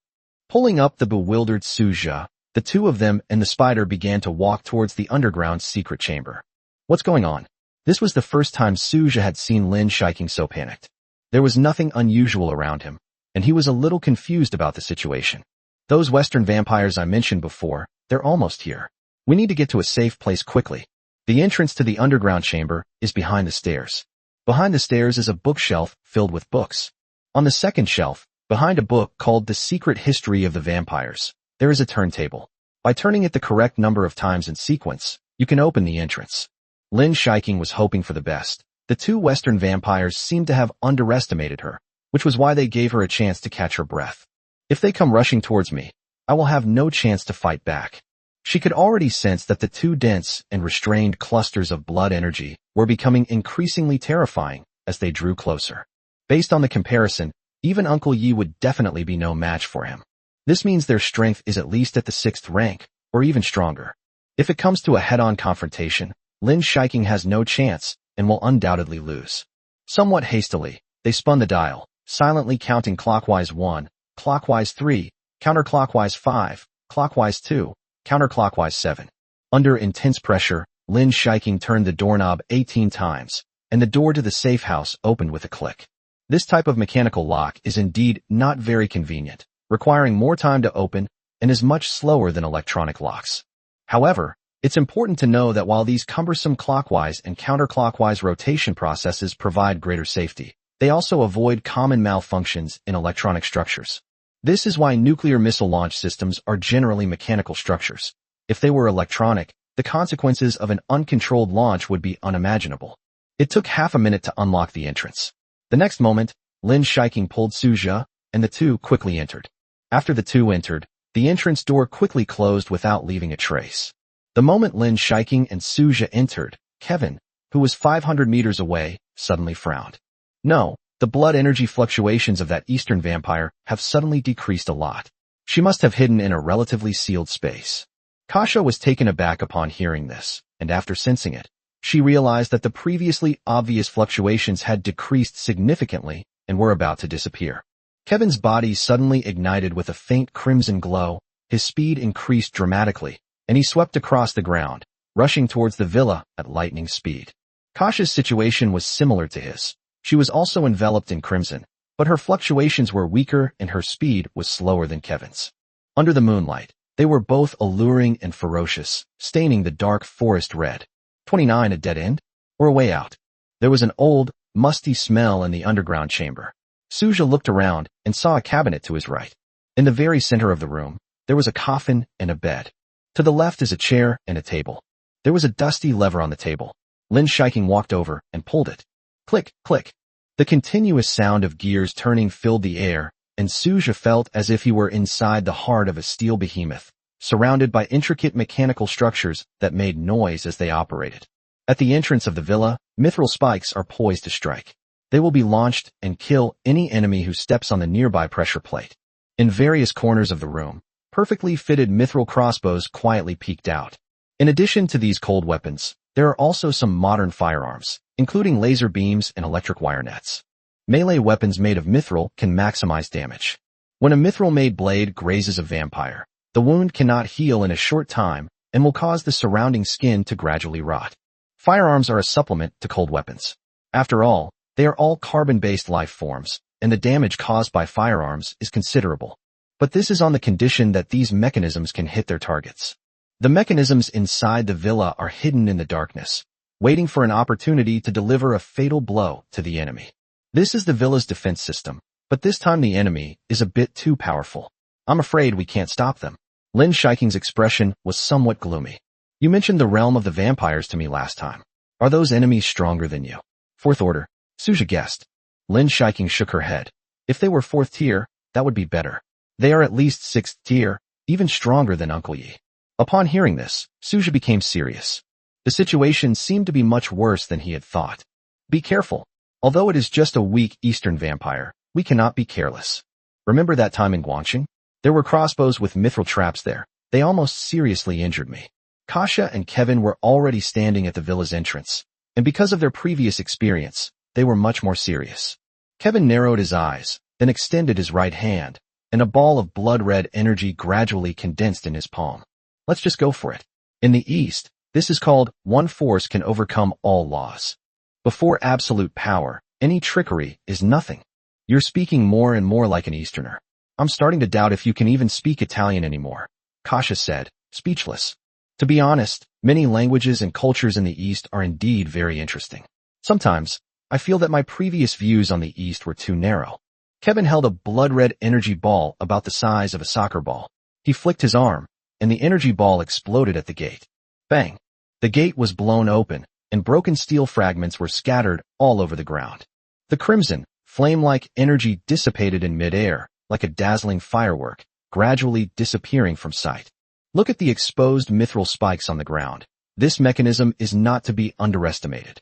Pulling up the bewildered Suja, the two of them and the spider began to walk towards the underground secret chamber. What's going on? This was the first time Suja had seen Lin Shiking so panicked. There was nothing unusual around him, and he was a little confused about the situation. Those western vampires I mentioned before, they're almost here. We need to get to a safe place quickly. The entrance to the underground chamber is behind the stairs. Behind the stairs is a bookshelf filled with books. On the second shelf, behind a book called The Secret History of the Vampires, there is a turntable. By turning it the correct number of times in sequence, you can open the entrance. Lin Shiking was hoping for the best. The two western vampires seemed to have underestimated her, which was why they gave her a chance to catch her breath. If they come rushing towards me, I will have no chance to fight back. She could already sense that the two dense and restrained clusters of blood energy were becoming increasingly terrifying as they drew closer. Based on the comparison, even Uncle Yi would definitely be no match for him. This means their strength is at least at the 6th rank, or even stronger. If it comes to a head-on confrontation, Lin Shiking has no chance and will undoubtedly lose. Somewhat hastily, they spun the dial, silently counting clockwise 1, clockwise 3, counterclockwise 5, clockwise 2, counterclockwise 7. Under intense pressure, Lin Shiking turned the doorknob 18 times, and the door to the safe house opened with a click. This type of mechanical lock is indeed not very convenient, requiring more time to open and is much slower than electronic locks. However, it's important to know that while these cumbersome clockwise and counterclockwise rotation processes provide greater safety, they also avoid common malfunctions in electronic structures. This is why nuclear missile launch systems are generally mechanical structures. If they were electronic, the consequences of an uncontrolled launch would be unimaginable. It took half a minute to unlock the entrance. The next moment, Lin Shiking pulled Suja, and the two quickly entered. After the two entered, the entrance door quickly closed without leaving a trace. The moment Lin Shiking and Suja entered, Kevin, who was 500 meters away, suddenly frowned. No, the blood energy fluctuations of that eastern vampire have suddenly decreased a lot. She must have hidden in a relatively sealed space. Kasha was taken aback upon hearing this, and after sensing it, she realized that the previously obvious fluctuations had decreased significantly and were about to disappear. Kevin's body suddenly ignited with a faint crimson glow, his speed increased dramatically, and he swept across the ground, rushing towards the villa at lightning speed. Kasha's situation was similar to his. She was also enveloped in crimson, but her fluctuations were weaker and her speed was slower than Kevin's. Under the moonlight, they were both alluring and ferocious, staining the dark forest red. 29 a dead end? Or a way out? There was an old, musty smell in the underground chamber. Suja looked around and saw a cabinet to his right. In the very center of the room, there was a coffin and a bed. To the left is a chair and a table. There was a dusty lever on the table. Lin Shiking walked over and pulled it. Click, click. The continuous sound of gears turning filled the air, and Suja felt as if he were inside the heart of a steel behemoth, surrounded by intricate mechanical structures that made noise as they operated. At the entrance of the villa, mithril spikes are poised to strike. They will be launched and kill any enemy who steps on the nearby pressure plate. In various corners of the room, perfectly fitted mithril crossbows quietly peeked out. In addition to these cold weapons, there are also some modern firearms, including laser beams and electric wire nets. Melee weapons made of mithril can maximize damage. When a mithril-made blade grazes a vampire, the wound cannot heal in a short time and will cause the surrounding skin to gradually rot. Firearms are a supplement to cold weapons. After all, they are all carbon-based life forms, and the damage caused by firearms is considerable. But this is on the condition that these mechanisms can hit their targets. The mechanisms inside the villa are hidden in the darkness, waiting for an opportunity to deliver a fatal blow to the enemy. This is the villa's defense system, but this time the enemy is a bit too powerful. I'm afraid we can't stop them. Lin Shiking's expression was somewhat gloomy. You mentioned the realm of the vampires to me last time. Are those enemies stronger than you? Fourth order, Suja guessed. Lin Shiking shook her head. If they were fourth tier, that would be better. They are at least sixth tier, even stronger than Uncle Yi. Upon hearing this, Suja became serious. The situation seemed to be much worse than he had thought. Be careful. Although it is just a weak eastern vampire, we cannot be careless. Remember that time in Guangxing? There were crossbows with mithril traps there. They almost seriously injured me. Kasha and Kevin were already standing at the villa's entrance, and because of their previous experience, they were much more serious. Kevin narrowed his eyes, then extended his right hand, and a ball of blood-red energy gradually condensed in his palm. Let's just go for it. In the East, this is called one force can overcome all laws. Before absolute power, any trickery is nothing. You're speaking more and more like an Easterner. I'm starting to doubt if you can even speak Italian anymore, Kasha said, speechless. To be honest, many languages and cultures in the East are indeed very interesting. Sometimes, I feel that my previous views on the East were too narrow. Kevin held a blood-red energy ball about the size of a soccer ball. He flicked his arm, and the energy ball exploded at the gate. Bang! The gate was blown open, and broken steel fragments were scattered all over the ground. The crimson, flame-like energy dissipated in mid-air, like a dazzling firework, gradually disappearing from sight. Look at the exposed mithril spikes on the ground. This mechanism is not to be underestimated.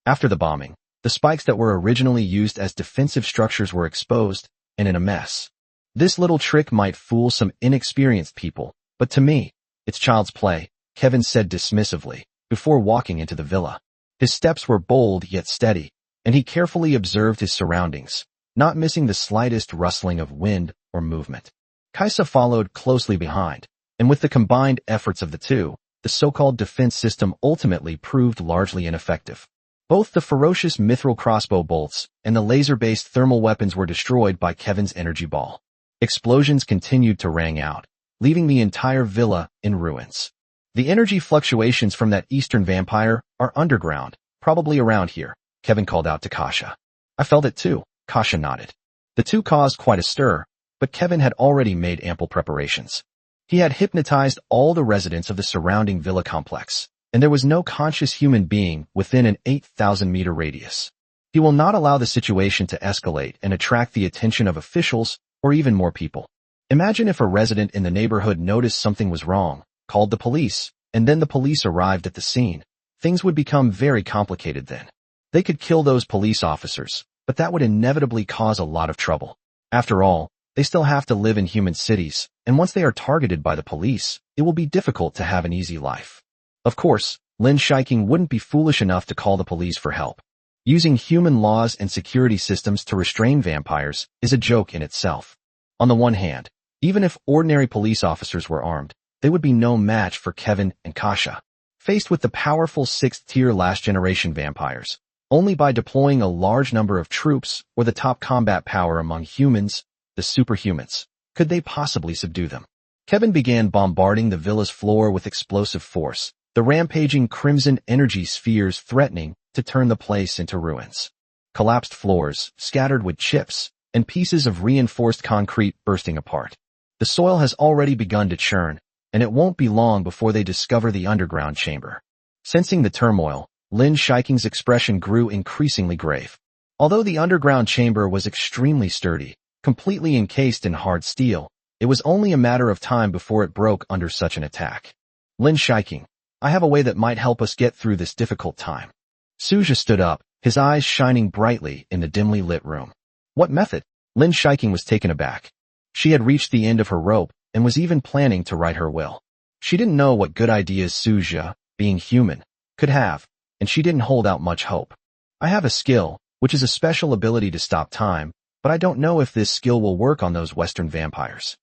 After the bombing, the spikes that were originally used as defensive structures were exposed and in a mess. This little trick might fool some inexperienced people, but to me, it's child's play, Kevin said dismissively, before walking into the villa. His steps were bold yet steady, and he carefully observed his surroundings, not missing the slightest rustling of wind or movement. Kaisa followed closely behind, and with the combined efforts of the two, the so-called defense system ultimately proved largely ineffective. Both the ferocious mithril crossbow bolts and the laser-based thermal weapons were destroyed by Kevin's energy ball. Explosions continued to ring out, leaving the entire villa in ruins. The energy fluctuations from that eastern vampire are underground, probably around here, Kevin called out to Kasha. I felt it too, Kasha nodded. The two caused quite a stir, but Kevin had already made ample preparations. He had hypnotized all the residents of the surrounding villa complex, and there was no conscious human being within an 8,000-meter radius. He will not allow the situation to escalate and attract the attention of officials or even more people. Imagine if a resident in the neighborhood noticed something was wrong, called the police, and then the police arrived at the scene. Things would become very complicated then. They could kill those police officers, but that would inevitably cause a lot of trouble. After all, they still have to live in human cities, and once they are targeted by the police, it will be difficult to have an easy life. Of course, Lin Shiking wouldn't be foolish enough to call the police for help. Using human laws and security systems to restrain vampires is a joke in itself. On the one hand, even if ordinary police officers were armed, they would be no match for Kevin and Kasha. Faced with the powerful 6th-tier last-generation vampires, only by deploying a large number of troops or the top combat power among humans, the superhumans, could they possibly subdue them? Kevin began bombarding the villa's floor with explosive force, the rampaging crimson energy spheres threatening to turn the place into ruins. Collapsed floors, scattered with chips, and pieces of reinforced concrete bursting apart. The soil has already begun to churn, and it won't be long before they discover the underground chamber. Sensing the turmoil, Lin Shiking's expression grew increasingly grave. Although the underground chamber was extremely sturdy, completely encased in hard steel, it was only a matter of time before it broke under such an attack. Lin Shiking, I have a way that might help us get through this difficult time. Suja stood up, his eyes shining brightly in the dimly lit room. What method? Lin Shiking was taken aback. She had reached the end of her rope and was even planning to write her will. She didn't know what good ideas Suja, being human, could have, and she didn't hold out much hope. I have a skill, which is a special ability to stop time, but I don't know if this skill will work on those Western vampires.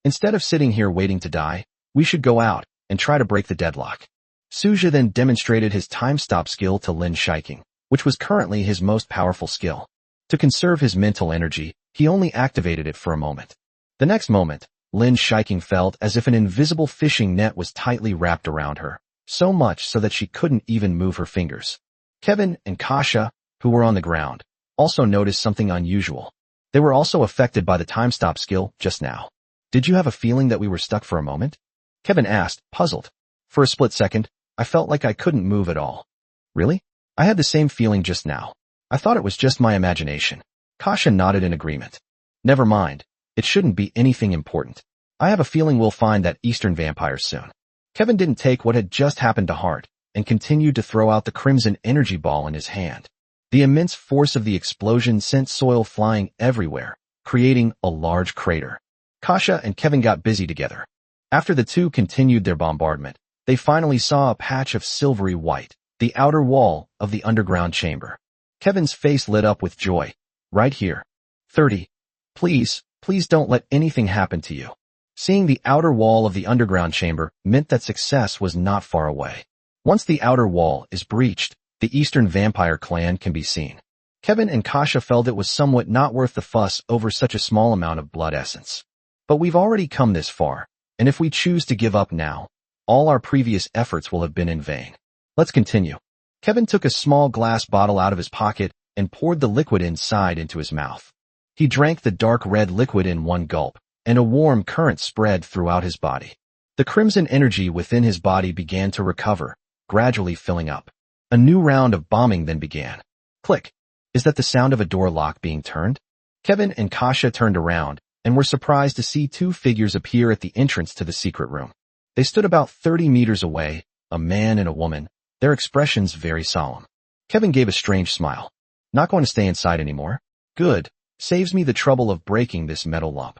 Instead of sitting here waiting to die, we should go out and try to break the deadlock. Suja then demonstrated his time stop skill to Lin Shiking, which was currently his most powerful skill. To conserve his mental energy, He only activated it for a moment. The next moment, Lin Shiking felt as if an invisible fishing net was tightly wrapped around her, so much so that she couldn't even move her fingers. Kevin and Kasha, who were on the ground, also noticed something unusual. They were also affected by the time stop skill just now. Did you have a feeling that we were stuck for a moment? Kevin asked, puzzled. For a split second, I felt like I couldn't move at all. Really? I had the same feeling just now. I thought it was just my imagination. Kasha nodded in agreement. Never mind. It shouldn't be anything important. I have a feeling we'll find that Eastern vampire soon. Kevin didn't take what had just happened to heart and continued to throw out the crimson energy ball in his hand. The immense force of the explosion sent soil flying everywhere, creating a large crater. Kasha and Kevin got busy together. After the two continued their bombardment, they finally saw a patch of silvery white, the outer wall of the underground chamber. Kevin's face lit up with joy. Right here. 30. Please don't let anything happen to you. Seeing the outer wall of the underground chamber meant that success was not far away. Once the outer wall is breached, the Eastern Vampire clan can be seen. Kevin and Kasha felt it was somewhat not worth the fuss over such a small amount of blood essence. But we've already come this far, and if we choose to give up now, all our previous efforts will have been in vain. Let's continue. Kevin took a small glass bottle out of his pocket and poured the liquid inside into his mouth. He drank the dark red liquid in one gulp, and a warm current spread throughout his body. The crimson energy within his body began to recover, gradually filling up. A new round of bombing then began. Click. Is that the sound of a door lock being turned? Kevin and Kasha turned around and were surprised to see two figures appear at the entrance to the secret room. They stood about 30 meters away, a man and a woman, their expressions very solemn. Kevin gave a strange smile. Not going to stay inside anymore? Good. Saves me the trouble of breaking this metal lump.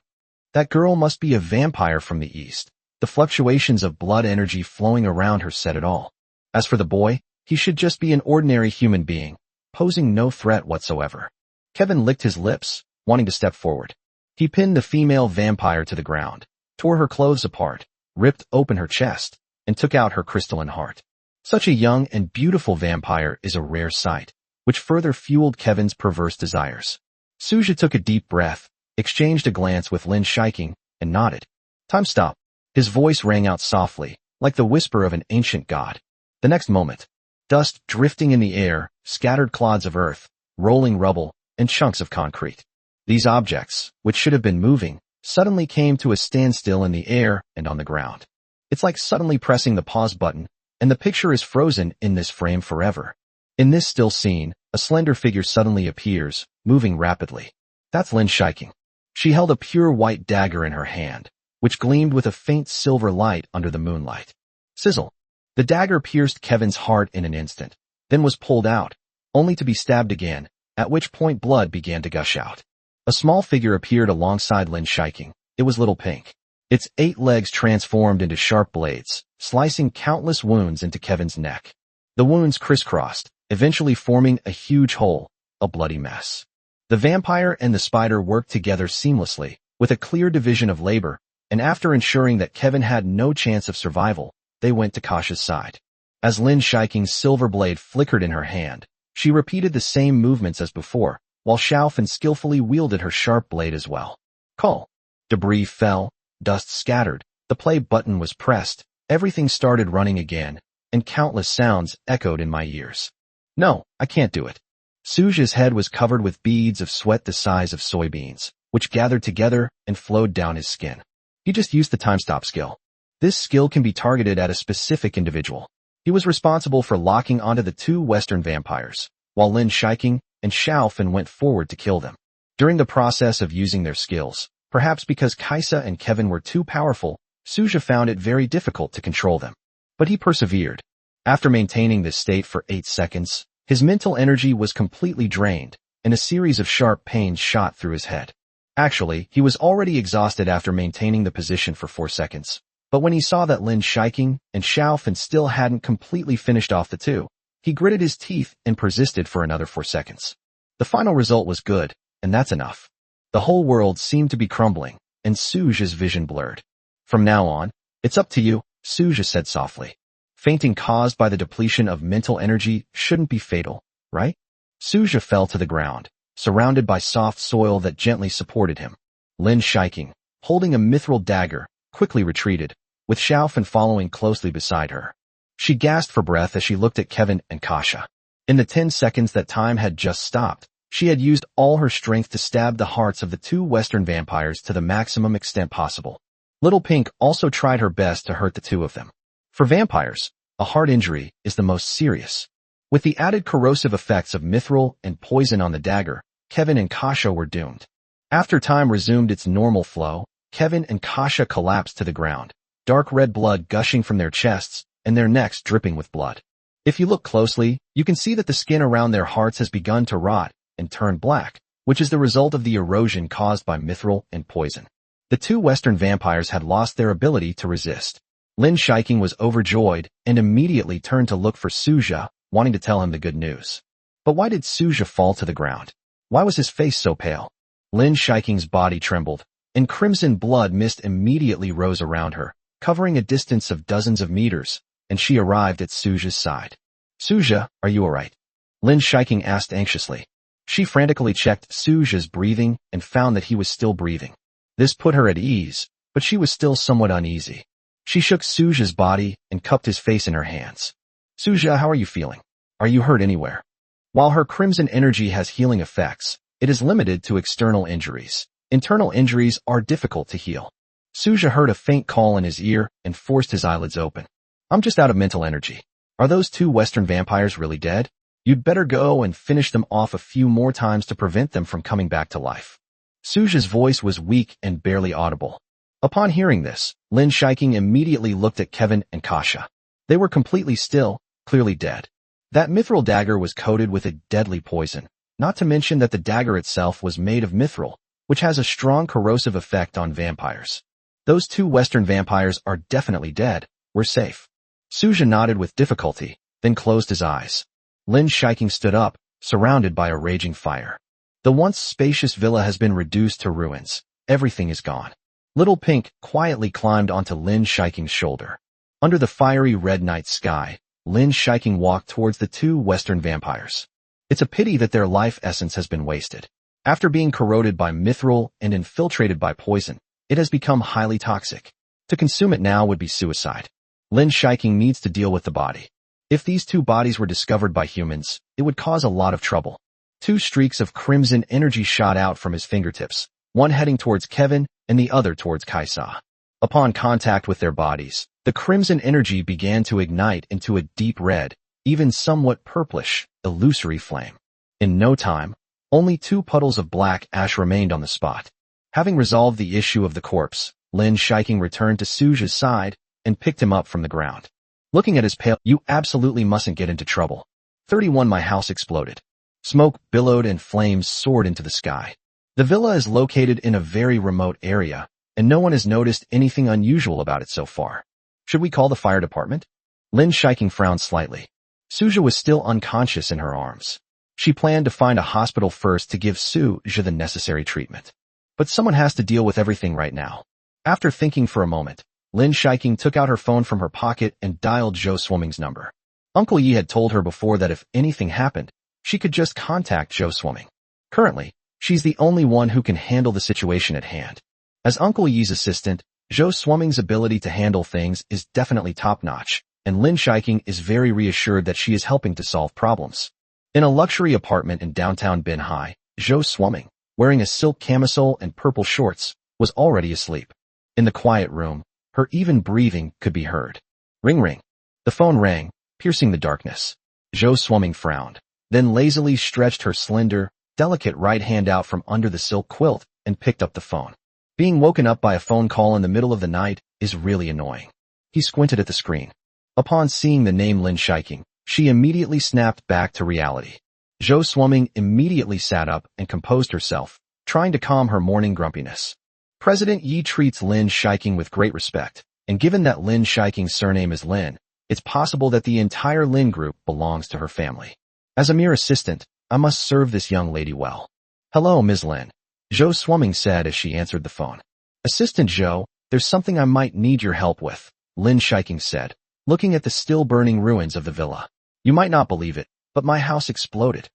That girl must be a vampire from the east. The fluctuations of blood energy flowing around her said it all. As for the boy, he should just be an ordinary human being, posing no threat whatsoever. Kevin licked his lips, wanting to step forward. He pinned the female vampire to the ground, tore her clothes apart, ripped open her chest, and took out her crystalline heart. Such a young and beautiful vampire is a rare sight, which further fueled Kevin's perverse desires. Suja took a deep breath, exchanged a glance with Lin Shiking, and nodded. Time stop. His voice rang out softly, like the whisper of an ancient god. The next moment, dust drifting in the air, scattered clods of earth, rolling rubble, and chunks of concrete. These objects, which should have been moving, suddenly came to a standstill in the air and on the ground. It's like suddenly pressing the pause button, and the picture is frozen in this frame forever. In this still scene, a slender figure suddenly appears, moving rapidly. That's Lin Shiking. She held a pure white dagger in her hand, which gleamed with a faint silver light under the moonlight. Sizzle. The dagger pierced Kevin's heart in an instant, then was pulled out, only to be stabbed again, at which point blood began to gush out. A small figure appeared alongside Lin Shiking. It was Little Pink. Its 8 legs transformed into sharp blades, slicing countless wounds into Kevin's neck. The wounds crisscrossed, eventually forming a huge hole, a bloody mess. The vampire and the spider worked together seamlessly, with a clear division of labor, and after ensuring that Kevin had no chance of survival, they went to Kasha's side. As Lin Shiking's silver blade flickered in her hand, she repeated the same movements as before, while Xiaofan skillfully wielded her sharp blade as well. Call. Debris fell, dust scattered, the play button was pressed, everything started running again, and countless sounds echoed in my ears. No, I can't do it. Suja's head was covered with beads of sweat the size of soybeans, which gathered together and flowed down his skin. He just used the time stop skill. This skill can be targeted at a specific individual. He was responsible for locking onto the 2 Western vampires, while Lin Shiking and Xiaofan went forward to kill them. During the process of using their skills, perhaps because Kaisa and Kevin were too powerful, Suja found it very difficult to control them. But he persevered. After maintaining this state for 8 seconds, his mental energy was completely drained, and a series of sharp pains shot through his head. Actually, he was already exhausted after maintaining the position for 4 seconds. But when he saw that Lin Shiking and Xiaofan still hadn't completely finished off the 2, he gritted his teeth and persisted for another 4 seconds. The final result was good, and that's enough. The whole world seemed to be crumbling, and Suja's vision blurred. From now on, it's up to you, Suja said softly. Fainting caused by the depletion of mental energy shouldn't be fatal, right? Suja fell to the ground, surrounded by soft soil that gently supported him. Lin Shiking, holding a mithril dagger, quickly retreated, with Xiaofan following closely beside her. She gasped for breath as she looked at Kevin and Kasha. In the 10 seconds that time had just stopped, she had used all her strength to stab the hearts of the two Western vampires to the maximum extent possible. Little Pink also tried her best to hurt the two of them. For vampires, a heart injury is the most serious. With the added corrosive effects of mithril and poison on the dagger, Kevin and Kasha were doomed. After time resumed its normal flow, Kevin and Kasha collapsed to the ground, dark red blood gushing from their chests and their necks dripping with blood. If you look closely, you can see that the skin around their hearts has begun to rot and turn black, which is the result of the erosion caused by mithril and poison. The two Western vampires had lost their ability to resist. Lin Shiking was overjoyed and immediately turned to look for Suja, wanting to tell him the good news. But why did Suja fall to the ground? Why was his face so pale? Lin Shiking's body trembled, and crimson blood mist immediately rose around her, covering a distance of dozens of meters, and she arrived at Suja's side. Suja, are you alright? Lin Shiking asked anxiously. She frantically checked Suja's breathing and found that he was still breathing. This put her at ease, but she was still somewhat uneasy. She shook Suja's body and cupped his face in her hands. Suja, how are you feeling? Are you hurt anywhere? While her crimson energy has healing effects, it is limited to external injuries. Internal injuries are difficult to heal. Suja heard a faint call in his ear and forced his eyelids open. I'm just out of mental energy. Are those two Western vampires really dead? You'd better go and finish them off a few more times to prevent them from coming back to life. Suja's voice was weak and barely audible. Upon hearing this, Lin Shiking immediately looked at Kevin and Kasha. They were completely still, clearly dead. That mithril dagger was coated with a deadly poison, not to mention that the dagger itself was made of mithril, which has a strong corrosive effect on vampires. Those two Western vampires are definitely dead. We're safe. Suja nodded with difficulty, then closed his eyes. Lin Shiking stood up, surrounded by a raging fire. The once spacious villa has been reduced to ruins. Everything is gone. Little Pink quietly climbed onto Lin Shiking's shoulder. Under the fiery red night sky, Lin Shiking walked towards the two Western vampires. It's a pity that their life essence has been wasted. After being corroded by mithril and infiltrated by poison, it has become highly toxic. To consume it now would be suicide. Lin Shiking needs to deal with the body. If these two bodies were discovered by humans, it would cause a lot of trouble. Two streaks of crimson energy shot out from his fingertips, one heading towards Kevin and the other towards Kaisa. Upon contact with their bodies, the crimson energy began to ignite into a deep red, even somewhat purplish, illusory flame. In no time, only two puddles of black ash remained on the spot. Having resolved the issue of the corpse, Lin Shiking returned to Suja's side and picked him up from the ground. Looking at his pale, you absolutely mustn't get into trouble. 31 My house exploded. Smoke billowed and flames soared into the sky. The villa is located in a very remote area, and no one has noticed anything unusual about it so far. Should we call the fire department? Lin Shiking frowned slightly. Suja was still unconscious in her arms. She planned to find a hospital first to give Suja the necessary treatment. But someone has to deal with everything right now. After thinking for a moment, Lin Shiking took out her phone from her pocket and dialed Zhou Swimming's number. Uncle Yi had told her before that if anything happened, she could just contact Zhou Swimming. Currently, she's the only one who can handle the situation at hand. As Uncle Yi's assistant, Zhou Swimming's ability to handle things is definitely top-notch, and Lin Shiking is very reassured that she is helping to solve problems. In a luxury apartment in downtown Binhai, Zhou Swimming, wearing a silk camisole and purple shorts, was already asleep. In the quiet room, her even breathing could be heard. Ring ring. The phone rang, piercing the darkness. Zhou Swimming frowned, then lazily stretched her slender, delicate right hand out from under the silk quilt and picked up the phone. Being woken up by a phone call in the middle of the night is really annoying. He squinted at the screen. Upon seeing the name Lin Shiking, she immediately snapped back to reality. Zhou Swimming immediately sat up and composed herself, trying to calm her morning grumpiness. President Yi treats Lin Shiking with great respect, and given that Lin Shiking's surname is Lin, it's possible that the entire Lin group belongs to her family. As a mere assistant, I must serve this young lady well. Hello, Ms. Lin. Zhou Swimming said as she answered the phone. Assistant Zhou, there's something I might need your help with, Lin Shiking said, looking at the still burning ruins of the villa. You might not believe it, but my house exploded.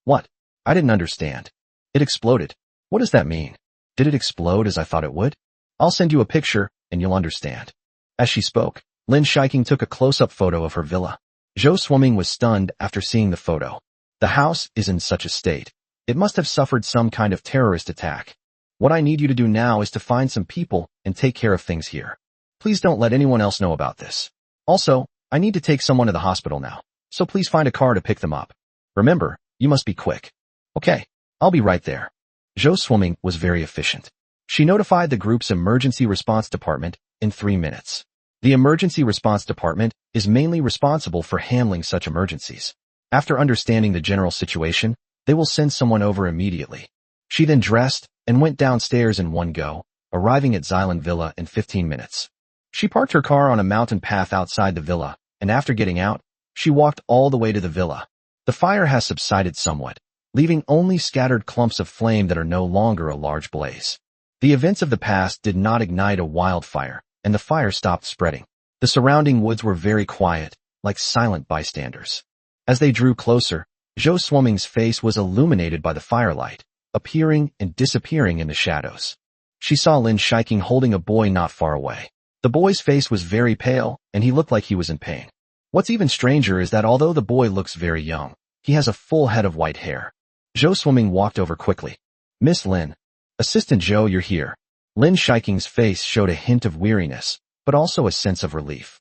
What? I didn't understand. It exploded. What does that mean? Did it explode as I thought it would? I'll send you a picture, and you'll understand. As she spoke, Lin Shiking took a close-up photo of her villa. Zhou Swimming was stunned after seeing the photo. The house is in such a state. It must have suffered some kind of terrorist attack. What I need you to do now is to find some people and take care of things here. Please don't let anyone else know about this. Also, I need to take someone to the hospital now, so please find a car to pick them up. Remember, you must be quick. Okay, I'll be right there. Zhou Swimming was very efficient. She notified the group's emergency response department in 3 minutes. The emergency response department is mainly responsible for handling such emergencies. After understanding the general situation, they will send someone over immediately. She then dressed and went downstairs in one go, arriving at Xylan Villa in 15 minutes. She parked her car on a mountain path outside the villa, and after getting out, she walked all the way to the villa. The fire has subsided somewhat, leaving only scattered clumps of flame that are no longer a large blaze. The events of the past did not ignite a wildfire, and the fire stopped spreading. The surrounding woods were very quiet, like silent bystanders. As they drew closer, Zhou Swimming's face was illuminated by the firelight, appearing and disappearing in the shadows. She saw Lin Shiking holding a boy not far away. The boy's face was very pale, and he looked like he was in pain. What's even stranger is that although the boy looks very young, he has a full head of white hair. Zhou Swimming walked over quickly. Miss Lin. Assistant Zhou, you're here. Lin Shiking's face showed a hint of weariness, but also a sense of relief.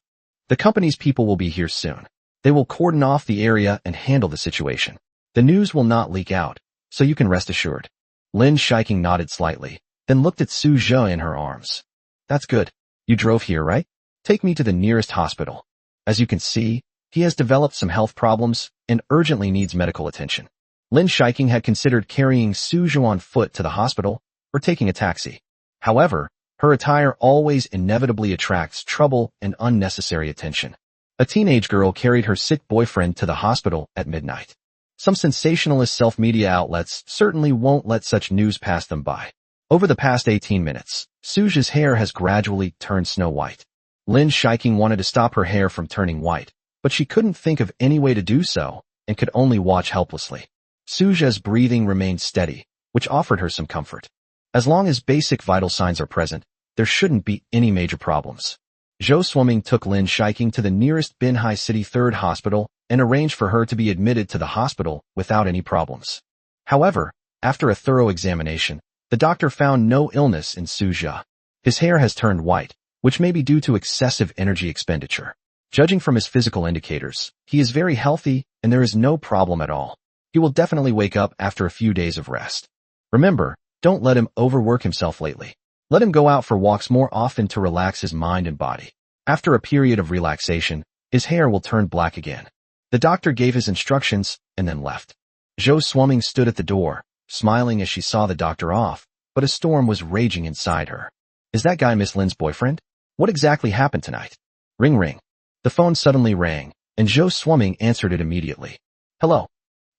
The company's people will be here soon. They will cordon off the area and handle the situation. The news will not leak out, so you can rest assured. Lin Shiking nodded slightly, then looked at Su Zhe in her arms. That's good. You drove here, right? Take me to the nearest hospital. As you can see, he has developed some health problems and urgently needs medical attention. Lin Shiking had considered carrying Su Zhe on foot to the hospital or taking a taxi. However, her attire always inevitably attracts trouble and unnecessary attention. A teenage girl carried her sick boyfriend to the hospital at midnight. Some sensationalist self-media outlets certainly won't let such news pass them by. Over the past 18 minutes, Su Zhe's hair has gradually turned snow white. Lin Shiking wanted to stop her hair from turning white, but she couldn't think of any way to do so and could only watch helplessly. Su Zhe's breathing remained steady, which offered her some comfort. As long as basic vital signs are present, there shouldn't be any major problems. Zhou Swimming took Lin Shiking to the nearest Binhai City 3rd Hospital and arranged for her to be admitted to the hospital without any problems. However, after a thorough examination, the doctor found no illness in Su Zhe. His hair has turned white, which may be due to excessive energy expenditure. Judging from his physical indicators, he is very healthy and there is no problem at all. He will definitely wake up after a few days of rest. Remember, don't let him overwork himself lately. Let him go out for walks more often to relax his mind and body. After a period of relaxation, his hair will turn black again. The doctor gave his instructions and then left. Zhou Swimming stood at the door, smiling as she saw the doctor off, but a storm was raging inside her. Is that guy Miss Lin's boyfriend? What exactly happened tonight? Ring ring. The phone suddenly rang, and Zhou Swimming answered it immediately. Hello.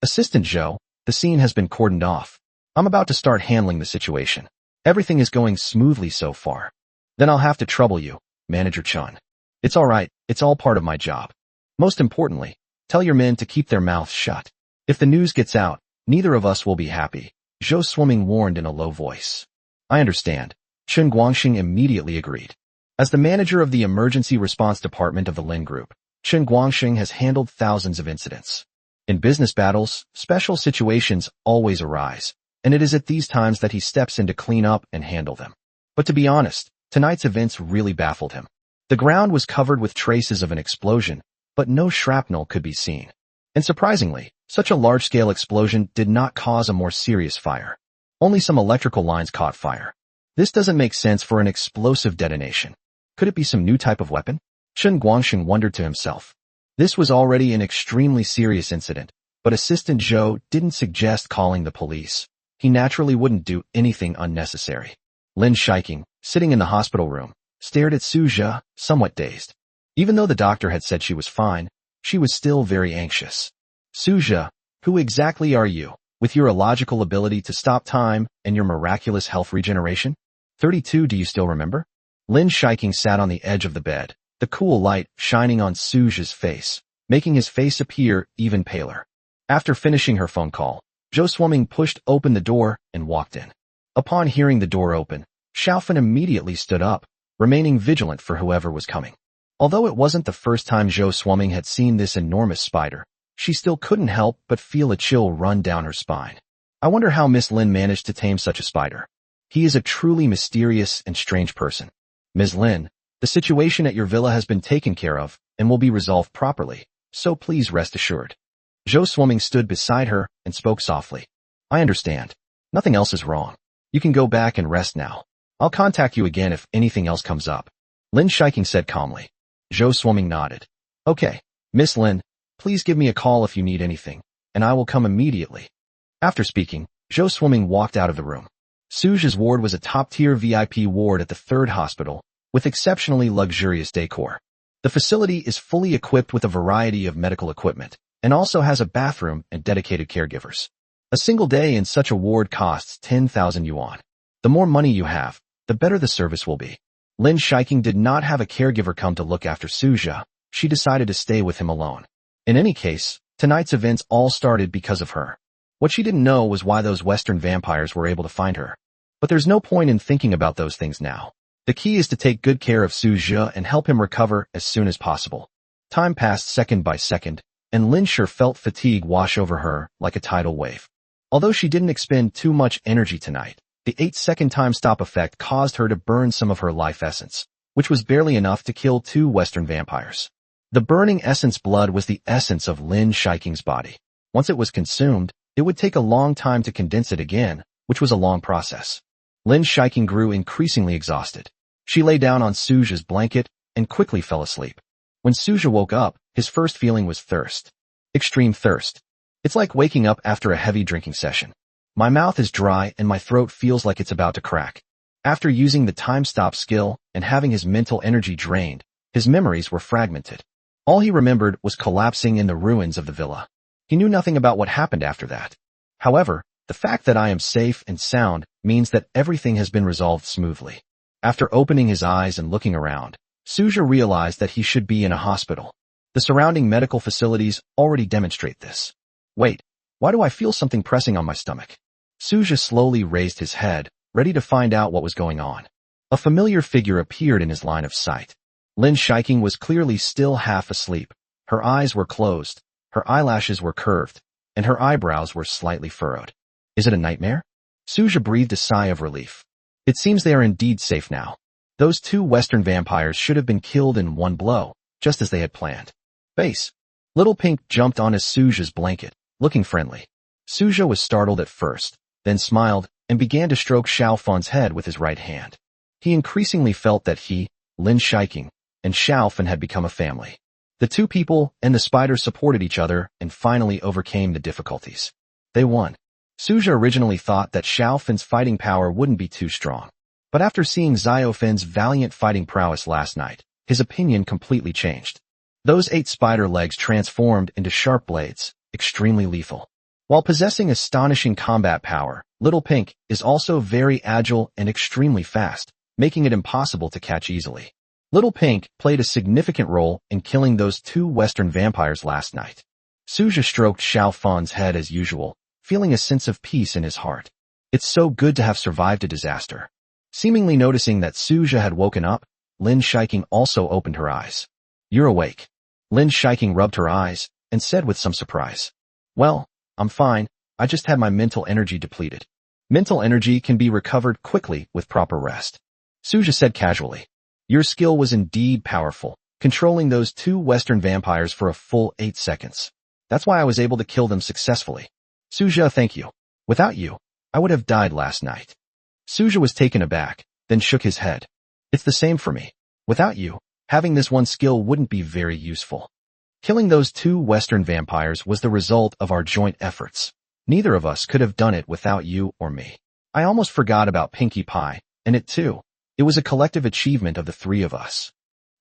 Assistant Zhou, the scene has been cordoned off. I'm about to start handling the situation. Everything is going smoothly so far. Then I'll have to trouble you, Manager Chun. It's alright, it's all part of my job. Most importantly, tell your men to keep their mouths shut. If the news gets out, neither of us will be happy, Zhou Swimming warned in a low voice. I understand. Chen Guangxing immediately agreed. As the manager of the emergency response department of the Lin Group, Chen Guangxing has handled thousands of incidents. In business battles, special situations always arise, and it is at these times that he steps in to clean up and handle them. But to be honest, tonight's events really baffled him. The ground was covered with traces of an explosion, but no shrapnel could be seen. And surprisingly, such a large-scale explosion did not cause a more serious fire. Only some electrical lines caught fire. This doesn't make sense for an explosive detonation. Could it be some new type of weapon? Chen Guangxing wondered to himself. This was already an extremely serious incident, but Assistant Zhou didn't suggest calling the police. He naturally wouldn't do anything unnecessary. Lin Shiking, sitting in the hospital room, stared at Su Zhe, somewhat dazed. Even though the doctor had said she was fine, she was still very anxious. Su Zhe, who exactly are you, with your illogical ability to stop time and your miraculous health regeneration? 32, do you still remember? Lin Shiking sat on the edge of the bed, the cool light shining on Su Zhe's face, making his face appear even paler. After finishing her phone call, Zhou Swimming pushed open the door and walked in. Upon hearing the door open, Xiaofan immediately stood up, remaining vigilant for whoever was coming. Although it wasn't the first time Zhou Swimming had seen this enormous spider, she still couldn't help but feel a chill run down her spine. I wonder how Miss Lin managed to tame such a spider. He is a truly mysterious and strange person. Ms. Lin, the situation at your villa has been taken care of and will be resolved properly, so please rest assured. Zhou Swimming stood beside her and spoke softly. I understand. Nothing else is wrong. You can go back and rest now. I'll contact you again if anything else comes up. Lin Shiking said calmly. Zhou Swimming nodded. Okay, Miss Lin, please give me a call if you need anything, and I will come immediately. After speaking, Zhou Swimming walked out of the room. Suja's ward was a top-tier VIP ward at the 3rd hospital, with exceptionally luxurious decor. The facility is fully equipped with a variety of medical equipment, and also has a bathroom and dedicated caregivers. A single day in such a ward costs 10,000 yuan. The more money you have, the better the service will be. Lin Shiking did not have a caregiver come to look after Suja. She decided to stay with him alone. In any case, tonight's events all started because of her. What she didn't know was why those Western vampires were able to find her. But there's no point in thinking about those things now. The key is to take good care of Suja and help him recover as soon as possible. Time passed second by second, and Lin Shi felt fatigue wash over her like a tidal wave. Although she didn't expend too much energy tonight, the 8-second time stop effect caused her to burn some of her life essence, which was barely enough to kill 2 Western vampires. The burning essence blood was the essence of Lin Shiking's body. Once it was consumed, it would take a long time to condense it again, which was a long process. Lin Shiking grew increasingly exhausted. She lay down on Suja's blanket and quickly fell asleep. When Suja woke up, his first feeling was thirst. Extreme thirst. It's like waking up after a heavy drinking session. My mouth is dry and my throat feels like it's about to crack. After using the time stop skill and having his mental energy drained, his memories were fragmented. All he remembered was collapsing in the ruins of the villa. He knew nothing about what happened after that. However, the fact that I am safe and sound means that everything has been resolved smoothly. After opening his eyes and looking around, Suja realized that he should be in a hospital. The surrounding medical facilities already demonstrate this. Wait, why do I feel something pressing on my stomach? Suja slowly raised his head, ready to find out what was going on. A familiar figure appeared in his line of sight. Lin Shiking was clearly still half asleep. Her eyes were closed, her eyelashes were curved, and her eyebrows were slightly furrowed. Is it a nightmare? Suja breathed a sigh of relief. It seems they are indeed safe now. Those 2 Western vampires should have been killed in one blow, just as they had planned. Base. Little Pink jumped on his Suja's blanket, looking friendly. Suja was startled at first, then smiled, and began to stroke Xiaofan's head with his right hand. He increasingly felt that he, Lin Shiking, and Xiaofan had become a family. The 2 people and the spider supported each other and finally overcame the difficulties. They won. Suja originally thought that Xiaofan's fighting power wouldn't be too strong. But after seeing Xiaofan's valiant fighting prowess last night, his opinion completely changed. Those 8 spider legs transformed into sharp blades, extremely lethal. While possessing astonishing combat power, Little Pink is also very agile and extremely fast, making it impossible to catch easily. Little Pink played a significant role in killing those 2 Western vampires last night. Suja stroked Xiaofan's head as usual, feeling a sense of peace in his heart. It's so good to have survived a disaster. Seemingly noticing that Suja had woken up, Lin Shiking also opened her eyes. You're awake. Lin Shiking rubbed her eyes and said with some surprise. Well, I'm fine, I just had my mental energy depleted. Mental energy can be recovered quickly with proper rest. Suja said casually. Your skill was indeed powerful, controlling those 2 Western vampires for a full 8 seconds. That's why I was able to kill them successfully. Suja, thank you. Without you, I would have died last night. Suja was taken aback, then shook his head. It's the same for me. Without you, having this one skill wouldn't be very useful. Killing those 2 Western vampires was the result of our joint efforts. Neither of us could have done it without you or me. I almost forgot about Pinkie Pie, and it too. It was a collective achievement of the 3 of us.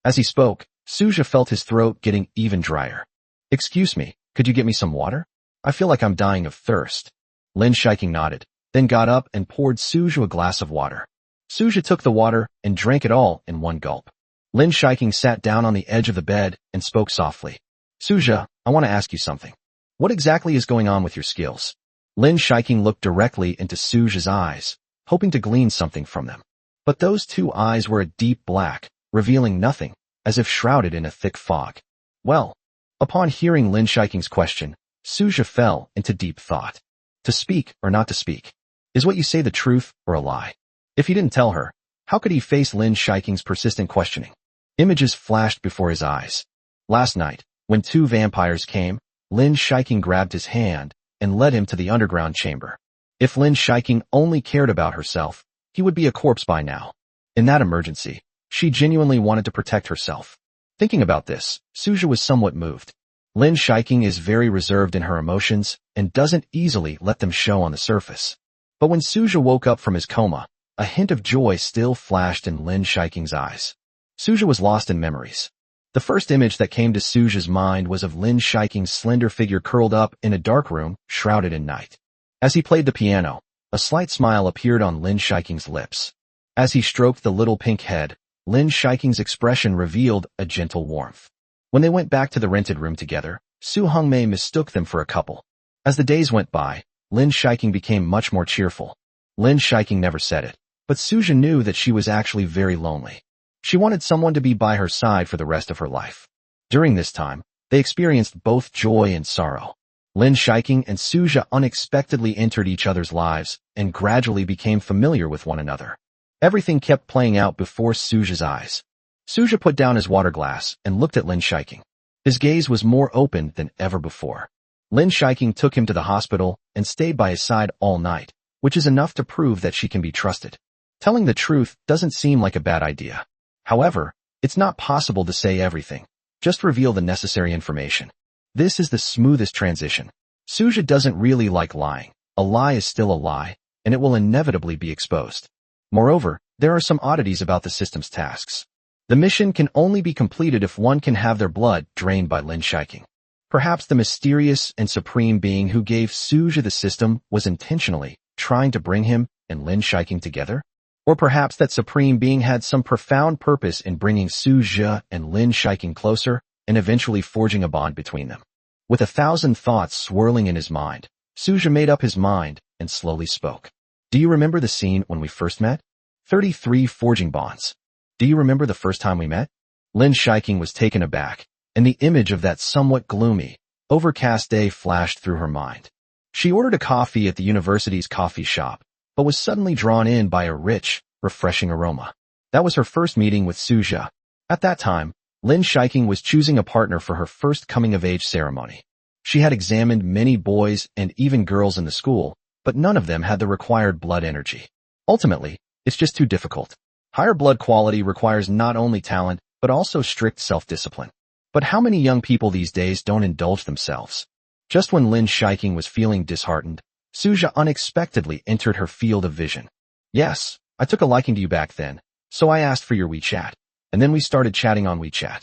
As he spoke, Suja felt his throat getting even drier. Excuse me, could you get me some water? I feel like I'm dying of thirst. Lin Shiking nodded, then got up and poured Suja a glass of water. Suja took the water and drank it all in one gulp. Lin Shiking sat down on the edge of the bed and spoke softly. Suja, I want to ask you something. What exactly is going on with your skills? Lin Shiking looked directly into Suja's eyes, hoping to glean something from them. But those two eyes were a deep black, revealing nothing, as if shrouded in a thick fog. Well, upon hearing Lin Shiking's question, Suja fell into deep thought. To speak or not to speak? Is what you say the truth or a lie? If he didn't tell her, how could he face Lin Shiking's persistent questioning? Images flashed before his eyes. Last night, when two vampires came, Lin Shiking grabbed his hand and led him to the underground chamber. If Lin Shiking only cared about herself, he would be a corpse by now. In that emergency, she genuinely wanted to protect herself. Thinking about this, Suja was somewhat moved. Lin Shiking is very reserved in her emotions and doesn't easily let them show on the surface. But when Suja woke up from his coma, a hint of joy still flashed in Lin Shiking's eyes. Suja was lost in memories. The first image that came to Suja's mind was of Lin Shiking's slender figure curled up in a dark room, shrouded in night. As he played the piano, a slight smile appeared on Lin Shiking's lips. As he stroked the little pink head, Lin Shiking's expression revealed a gentle warmth. When they went back to the rented room together, Su Hongmei mistook them for a couple. As the days went by, Lin Shiking became much more cheerful. Lin Shiking never said it, but Suja knew that she was actually very lonely. She wanted someone to be by her side for the rest of her life. During this time, they experienced both joy and sorrow. Lin Shiking and Suja unexpectedly entered each other's lives and gradually became familiar with one another. Everything kept playing out before Suja's eyes. Suja put down his water glass and looked at Lin Shiking. His gaze was more open than ever before. Lin Shiking took him to the hospital and stayed by his side all night, which is enough to prove that she can be trusted. Telling the truth doesn't seem like a bad idea. However, it's not possible to say everything. Just reveal the necessary information. This is the smoothest transition. Suja doesn't really like lying. A lie is still a lie, and it will inevitably be exposed. Moreover, there are some oddities about the system's tasks. The mission can only be completed if one can have their blood drained by Lin Shiking. Perhaps the mysterious and supreme being who gave Suja the system was intentionally trying to bring him and Lin Shiking together? Or perhaps that supreme being had some profound purpose in bringing Suja and Lin Shiking closer and eventually forging a bond between them. With 1,000 thoughts swirling in his mind, Suja made up his mind and slowly spoke. Do you remember the scene when we first met? 33 forging bonds. Do you remember the first time we met? Lin Shiking was taken aback, and the image of that somewhat gloomy, overcast day flashed through her mind. She ordered a coffee at the university's coffee shop, but was suddenly drawn in by a rich, refreshing aroma. That was her first meeting with Suja. At that time, Lin Shiking was choosing a partner for her first coming-of-age ceremony. She had examined many boys and even girls in the school, but none of them had the required blood energy. Ultimately, it's just too difficult. Higher blood quality requires not only talent, but also strict self-discipline. But how many young people these days don't indulge themselves? Just when Lin Shiking was feeling disheartened, Suja unexpectedly entered her field of vision. Yes, I took a liking to you back then, so I asked for your WeChat, and then we started chatting on WeChat.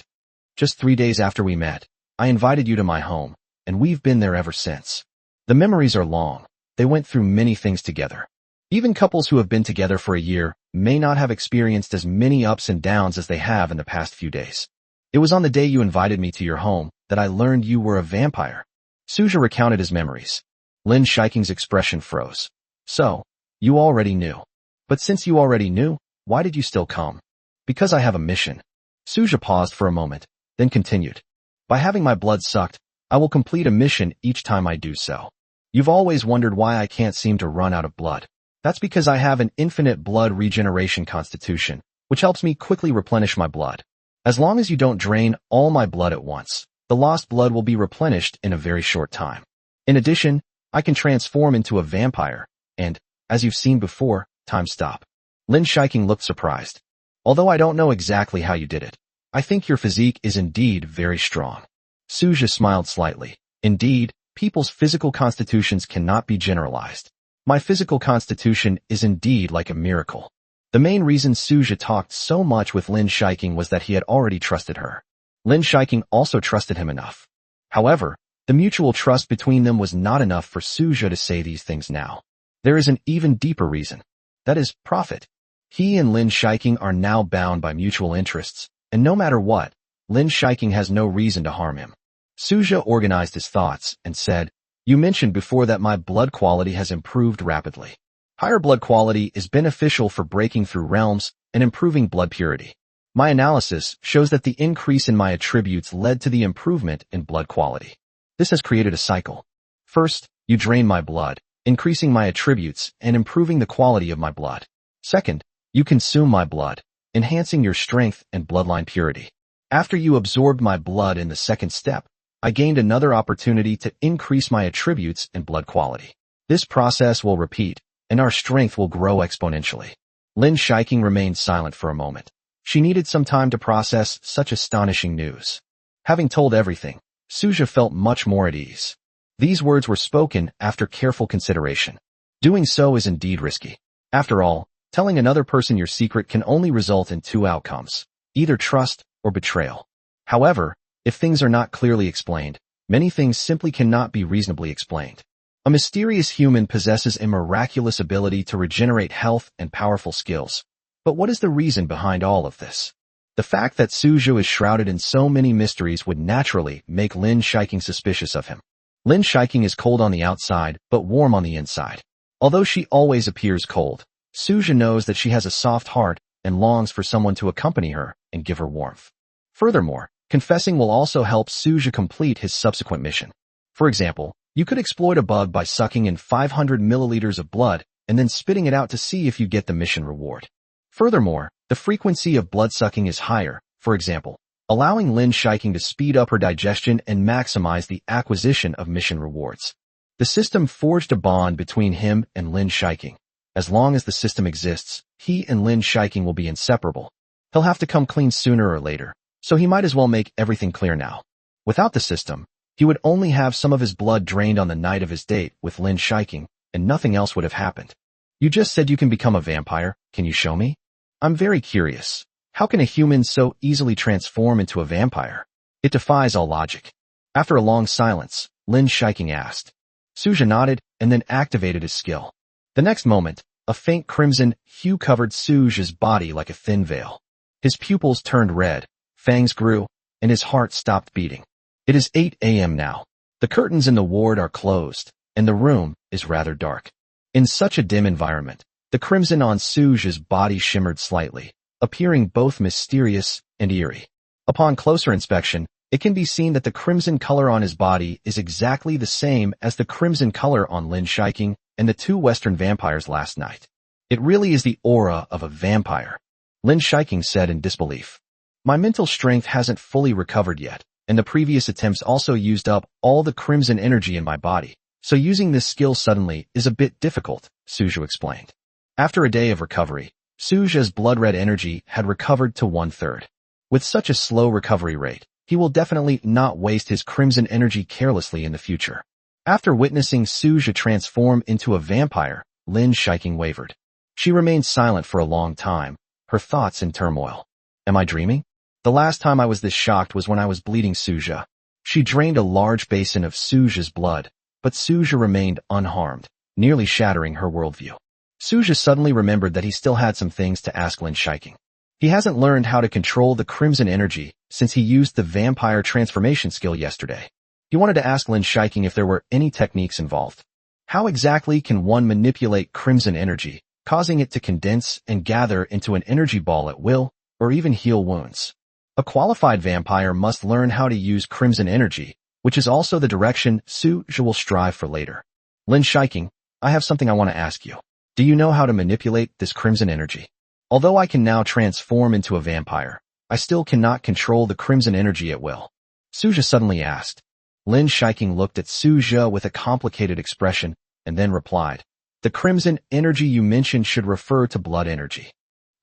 Just 3 days after we met, I invited you to my home, and we've been there ever since. The memories are long. They went through many things together. Even couples who have been together for a year may not have experienced as many ups and downs as they have in the past few days. It was on the day you invited me to your home that I learned you were a vampire. Suja recounted his memories. Lin Shiking's expression froze. So, you already knew. But since you already knew, why did you still come? Because I have a mission. Suja paused for a moment, then continued. By having my blood sucked, I will complete a mission each time I do so. You've always wondered why I can't seem to run out of blood. That's because I have an infinite blood regeneration constitution, which helps me quickly replenish my blood. As long as you don't drain all my blood at once, the lost blood will be replenished in a very short time. In addition, I can transform into a vampire, and, as you've seen before, time stop. Lin Shiking looked surprised. Although I don't know exactly how you did it, I think your physique is indeed very strong. Suja smiled slightly. Indeed, people's physical constitutions cannot be generalized. My physical constitution is indeed like a miracle. The main reason Suja talked so much with Lin Shiking was that he had already trusted her. Lin Shiking also trusted him enough. However, the mutual trust between them was not enough for Suja to say these things now. There is an even deeper reason. That is, profit. He and Lin Shiking are now bound by mutual interests, and no matter what, Lin Shiking has no reason to harm him. Suja organized his thoughts and said, You mentioned before that my blood quality has improved rapidly. Higher blood quality is beneficial for breaking through realms and improving blood purity. My analysis shows that the increase in my attributes led to the improvement in blood quality. This has created a cycle. First, you drain my blood, increasing my attributes and improving the quality of my blood. Second, you consume my blood, enhancing your strength and bloodline purity. After you absorbed my blood in the second step, I gained another opportunity to increase my attributes and blood quality. This process will repeat, and our strength will grow exponentially. Lin Shiking remained silent for a moment. She needed some time to process such astonishing news. Having told everything, Suja felt much more at ease. These words were spoken after careful consideration. Doing so is indeed risky. After all, telling another person your secret can only result in two outcomes, either trust or betrayal. However, if things are not clearly explained, many things simply cannot be reasonably explained. A mysterious human possesses a miraculous ability to regenerate health and powerful skills. But what is the reason behind all of this? The fact that Suju is shrouded in so many mysteries would naturally make Lin Shiking suspicious of him. Lin Shiking is cold on the outside, but warm on the inside. Although she always appears cold, Suja knows that she has a soft heart and longs for someone to accompany her and give her warmth. Furthermore, confessing will also help Suja complete his subsequent mission. For example, you could exploit a bug by sucking in 500 milliliters of blood and then spitting it out to see if you get the mission reward. Furthermore, the frequency of blood sucking is higher, for example, allowing Lin Shiking to speed up her digestion and maximize the acquisition of mission rewards. The system forged a bond between him and Lin Shiking. As long as the system exists, he and Lin Shiking will be inseparable. He'll have to come clean sooner or later, so he might as well make everything clear now. Without the system, he would only have some of his blood drained on the night of his date with Lin Shiking, and nothing else would have happened. You just said you can become a vampire, can you show me? I'm very curious. How can a human so easily transform into a vampire? It defies all logic. After a long silence, Lin Shiking asked. Suja nodded and then activated his skill. The next moment, a faint crimson hue covered Suja's body like a thin veil. His pupils turned red, fangs grew, and his heart stopped beating. It is 8 a.m. now. The curtains in the ward are closed, and the room is rather dark. In such a dim environment, the crimson on Suja's body shimmered slightly, appearing both mysterious and eerie. Upon closer inspection, it can be seen that the crimson color on his body is exactly the same as the crimson color on Lin Shiking and the two Western vampires last night. It really is the aura of a vampire, Lin Shiking said in disbelief. My mental strength hasn't fully recovered yet, and the previous attempts also used up all the crimson energy in my body, so using this skill suddenly is a bit difficult, Suju explained. After a day of recovery, Suja's blood-red energy had recovered to 1/3. With such a slow recovery rate, he will definitely not waste his crimson energy carelessly in the future. After witnessing Suja transform into a vampire, Lin Shiking wavered. She remained silent for a long time, her thoughts in turmoil. Am I dreaming? The last time I was this shocked was when I was bleeding Suja. She drained a large basin of Suja's blood, but Suja remained unharmed, nearly shattering her worldview. Suja suddenly remembered that he still had some things to ask Lin Shiking. He hasn't learned how to control the crimson energy since he used the vampire transformation skill yesterday. He wanted to ask Lin Shiking if there were any techniques involved. How exactly can one manipulate crimson energy, causing it to condense and gather into an energy ball at will, or even heal wounds? A qualified vampire must learn how to use crimson energy, which is also the direction Suja will strive for later. Lin Shiking, I have something I want to ask you. Do you know how to manipulate this crimson energy? Although I can now transform into a vampire, I still cannot control the crimson energy at will. Suja suddenly asked. Lin Shiking looked at Suja with a complicated expression and then replied, the crimson energy you mentioned should refer to blood energy.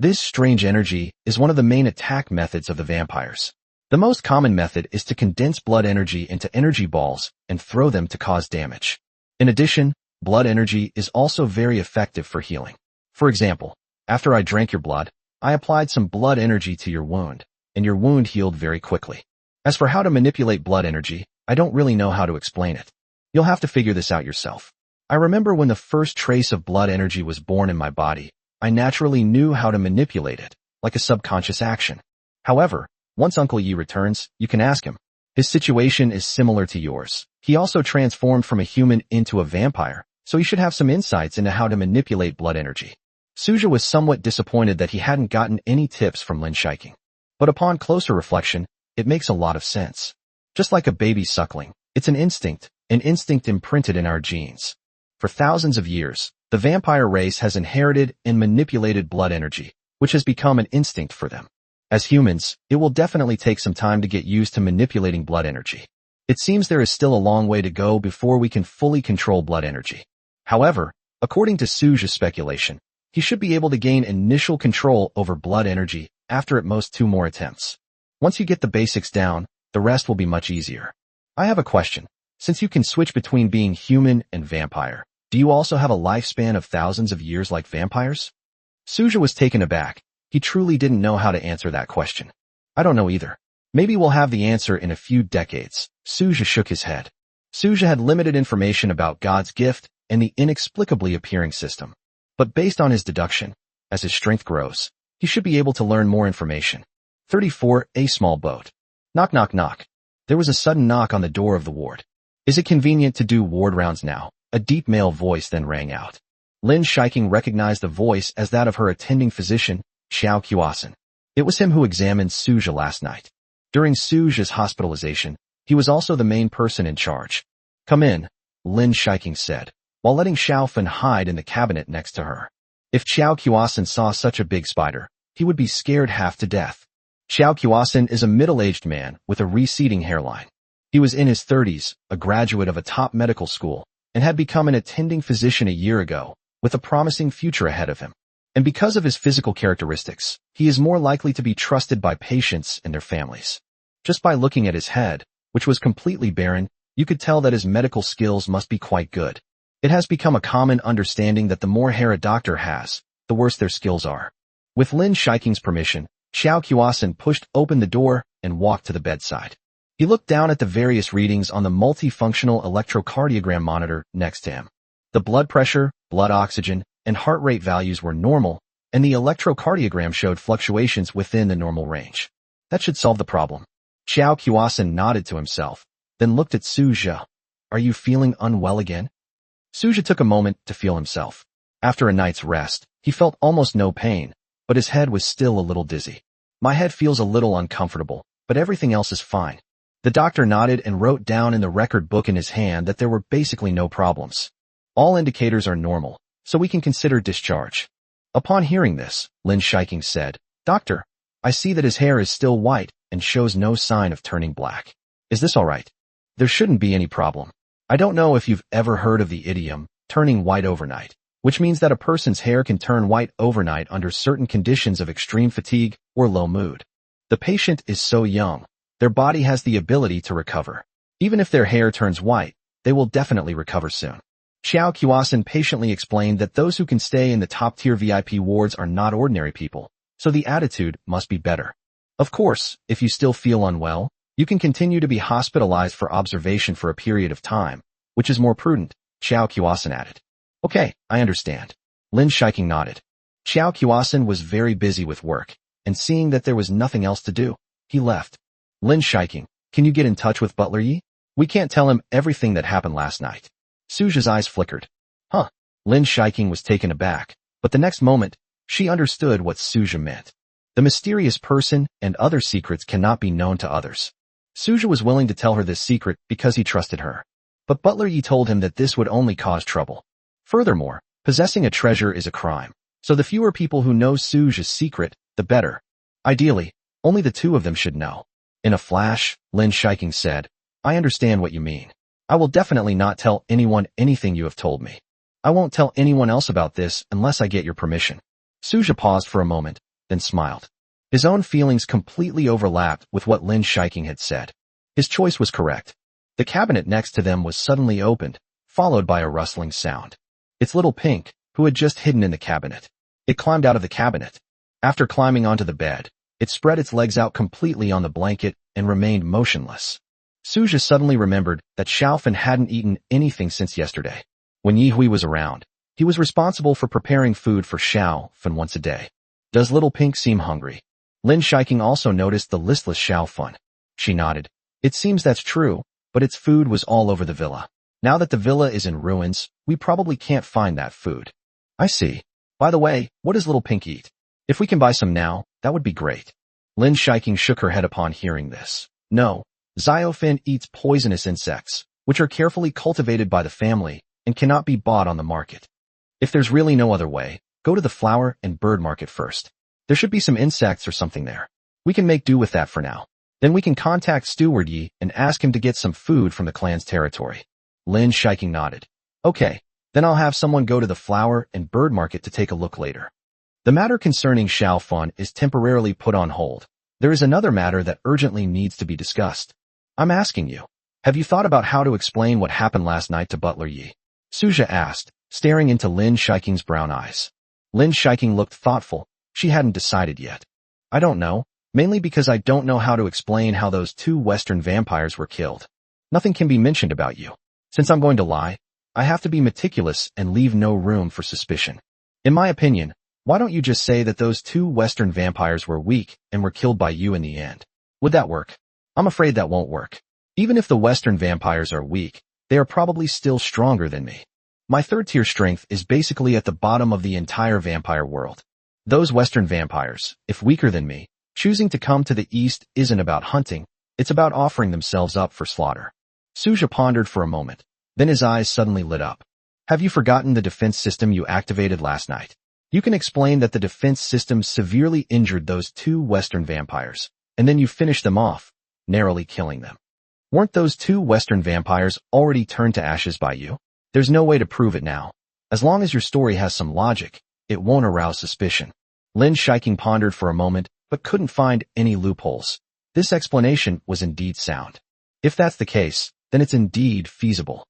This strange energy is one of the main attack methods of the vampires. The most common method is to condense blood energy into energy balls and throw them to cause damage. In addition, blood energy is also very effective for healing. For example, after I drank your blood, I applied some blood energy to your wound, and your wound healed very quickly. As for how to manipulate blood energy, I don't really know how to explain it. You'll have to figure this out yourself. I remember when the first trace of blood energy was born in my body, I naturally knew how to manipulate it, like a subconscious action. However, once Uncle Yi returns, you can ask him. His situation is similar to yours. He also transformed from a human into a vampire, so he should have some insights into how to manipulate blood energy. Suja was somewhat disappointed that he hadn't gotten any tips from Lin Shiking. But upon closer reflection, it makes a lot of sense. Just like a baby suckling, it's an instinct imprinted in our genes. For thousands of years, the vampire race has inherited and manipulated blood energy, which has become an instinct for them. As humans, it will definitely take some time to get used to manipulating blood energy. It seems there is still a long way to go before we can fully control blood energy. However, according to Suja's speculation, he should be able to gain initial control over blood energy after at most 2 more attempts. Once you get the basics down, the rest will be much easier. I have a question. Since you can switch between being human and vampire, do you also have a lifespan of thousands of years like vampires? Suja was taken aback. He truly didn't know how to answer that question. I don't know either. Maybe we'll have the answer in a few decades. Suja shook his head. Suja had limited information about God's gift and the inexplicably appearing system. But based on his deduction, as his strength grows, he should be able to learn more information. 34. A small boat. Knock, knock, knock. There was a sudden knock on the door of the ward. Is it convenient to do ward rounds now? A deep male voice then rang out. Lin Shiking recognized the voice as that of her attending physician, Xiao Qiaosan. It was him who examined Suja last night. During Suja's hospitalization, he was also the main person in charge. Come in, Lin Shiking said, while letting Xiao Fan hide in the cabinet next to her. If Xiao Qiaosan saw such a big spider, he would be scared half to death. Xiao Qiaosan is a middle-aged man with a receding hairline. He was in his 30s, a graduate of a top medical school, and had become an attending physician a year ago, with a promising future ahead of him. And because of his physical characteristics, he is more likely to be trusted by patients and their families. Just by looking at his head, which was completely barren, you could tell that his medical skills must be quite good. It has become a common understanding that the more hair a doctor has, the worse their skills are. With Lin Shiking's permission, Xiao Qiaosan pushed open the door and walked to the bedside. He looked down at the various readings on the multifunctional electrocardiogram monitor next to him. The blood pressure, blood oxygen, and heart rate values were normal, and the electrocardiogram showed fluctuations within the normal range. That should solve the problem. Xiao Qiaosan nodded to himself, then looked at Suja. Are you feeling unwell again? Suja took a moment to feel himself. After a night's rest, he felt almost no pain, but his head was still a little dizzy. My head feels a little uncomfortable, but everything else is fine. The doctor nodded and wrote down in the record book in his hand that there were basically no problems. All indicators are normal, so we can consider discharge. Upon hearing this, Lin Shiking said, Doctor, I see that his hair is still white and shows no sign of turning black. Is this all right? There shouldn't be any problem. I don't know if you've ever heard of the idiom, turning white overnight, which means that a person's hair can turn white overnight under certain conditions of extreme fatigue or low mood. The patient is so young, their body has the ability to recover. Even if their hair turns white, they will definitely recover soon. Xiao Qiaosan patiently explained that those who can stay in the top-tier VIP wards are not ordinary people, so the attitude must be better. Of course, if you still feel unwell, you can continue to be hospitalized for observation for a period of time, which is more prudent, Xiao Qiaosan added. Okay, I understand. Lin Shiking nodded. Xiao Qiaosan was very busy with work, and seeing that there was nothing else to do, he left. Lin Shiking, can you get in touch with Butler Yi? We can't tell him everything that happened last night. Suja's eyes flickered. Huh. Lin Shiking was taken aback, but the next moment, she understood what Suja meant. The mysterious person and other secrets cannot be known to others. Suja was willing to tell her this secret because he trusted her. But Butler Yi told him that this would only cause trouble. Furthermore, possessing a treasure is a crime, so the fewer people who know Suja's secret, the better. Ideally, only the two of them should know. In a flash, Lin Shiking said, I understand what you mean. I will definitely not tell anyone anything you have told me. I won't tell anyone else about this unless I get your permission. Suja paused for a moment, then smiled. His own feelings completely overlapped with what Lin Shiking had said. His choice was correct. The cabinet next to them was suddenly opened, followed by a rustling sound. It's Little Pink, who had just hidden in the cabinet. It climbed out of the cabinet. After climbing onto the bed, it spread its legs out completely on the blanket and remained motionless. Suja suddenly remembered that Xiao Fan hadn't eaten anything since yesterday. When Yi Hui was around, he was responsible for preparing food for Xiao Fan once a day. Does Little Pink seem hungry? Lin Shiking also noticed the listless Xiao Fan. She nodded. It seems that's true, but its food was all over the villa. Now that the villa is in ruins, we probably can't find that food. I see. By the way, what does Little Pink eat? If we can buy some now, that would be great. Lin Shiking shook her head upon hearing this. No, Xiaofan eats poisonous insects, which are carefully cultivated by the family and cannot be bought on the market. If there's really no other way, go to the flower and bird market first. There should be some insects or something there. We can make do with that for now. Then we can contact Steward Yi and ask him to get some food from the clan's territory. Lin Shiking nodded. Okay, then I'll have someone go to the flower and bird market to take a look later. The matter concerning Xiaofan is temporarily put on hold. There is another matter that urgently needs to be discussed. I'm asking you, have you thought about how to explain what happened last night to Butler Yi? Suja asked, staring into Lin Shiking's brown eyes. Lin Shiking looked thoughtful. She hadn't decided yet. I don't know, mainly because I don't know how to explain how those 2 Western vampires were killed. Nothing can be mentioned about you. Since I'm going to lie, I have to be meticulous and leave no room for suspicion. In my opinion, why don't you just say that those 2 Western vampires were weak and were killed by you in the end? Would that work? I'm afraid that won't work. Even if the Western vampires are weak, they are probably still stronger than me. My 3rd-tier strength is basically at the bottom of the entire vampire world. Those Western vampires, if weaker than me, choosing to come to the East isn't about hunting, it's about offering themselves up for slaughter. Suja pondered for a moment. Then his eyes suddenly lit up. Have you forgotten the defense system you activated last night? You can explain that the defense system severely injured those 2 Western vampires, and then you finished them off, narrowly killing them. Weren't those 2 Western vampires already turned to ashes by you? There's no way to prove it now. As long as your story has some logic, it won't arouse suspicion. Lin Shiking pondered for a moment, but couldn't find any loopholes. This explanation was indeed sound. If that's the case, then it's indeed feasible.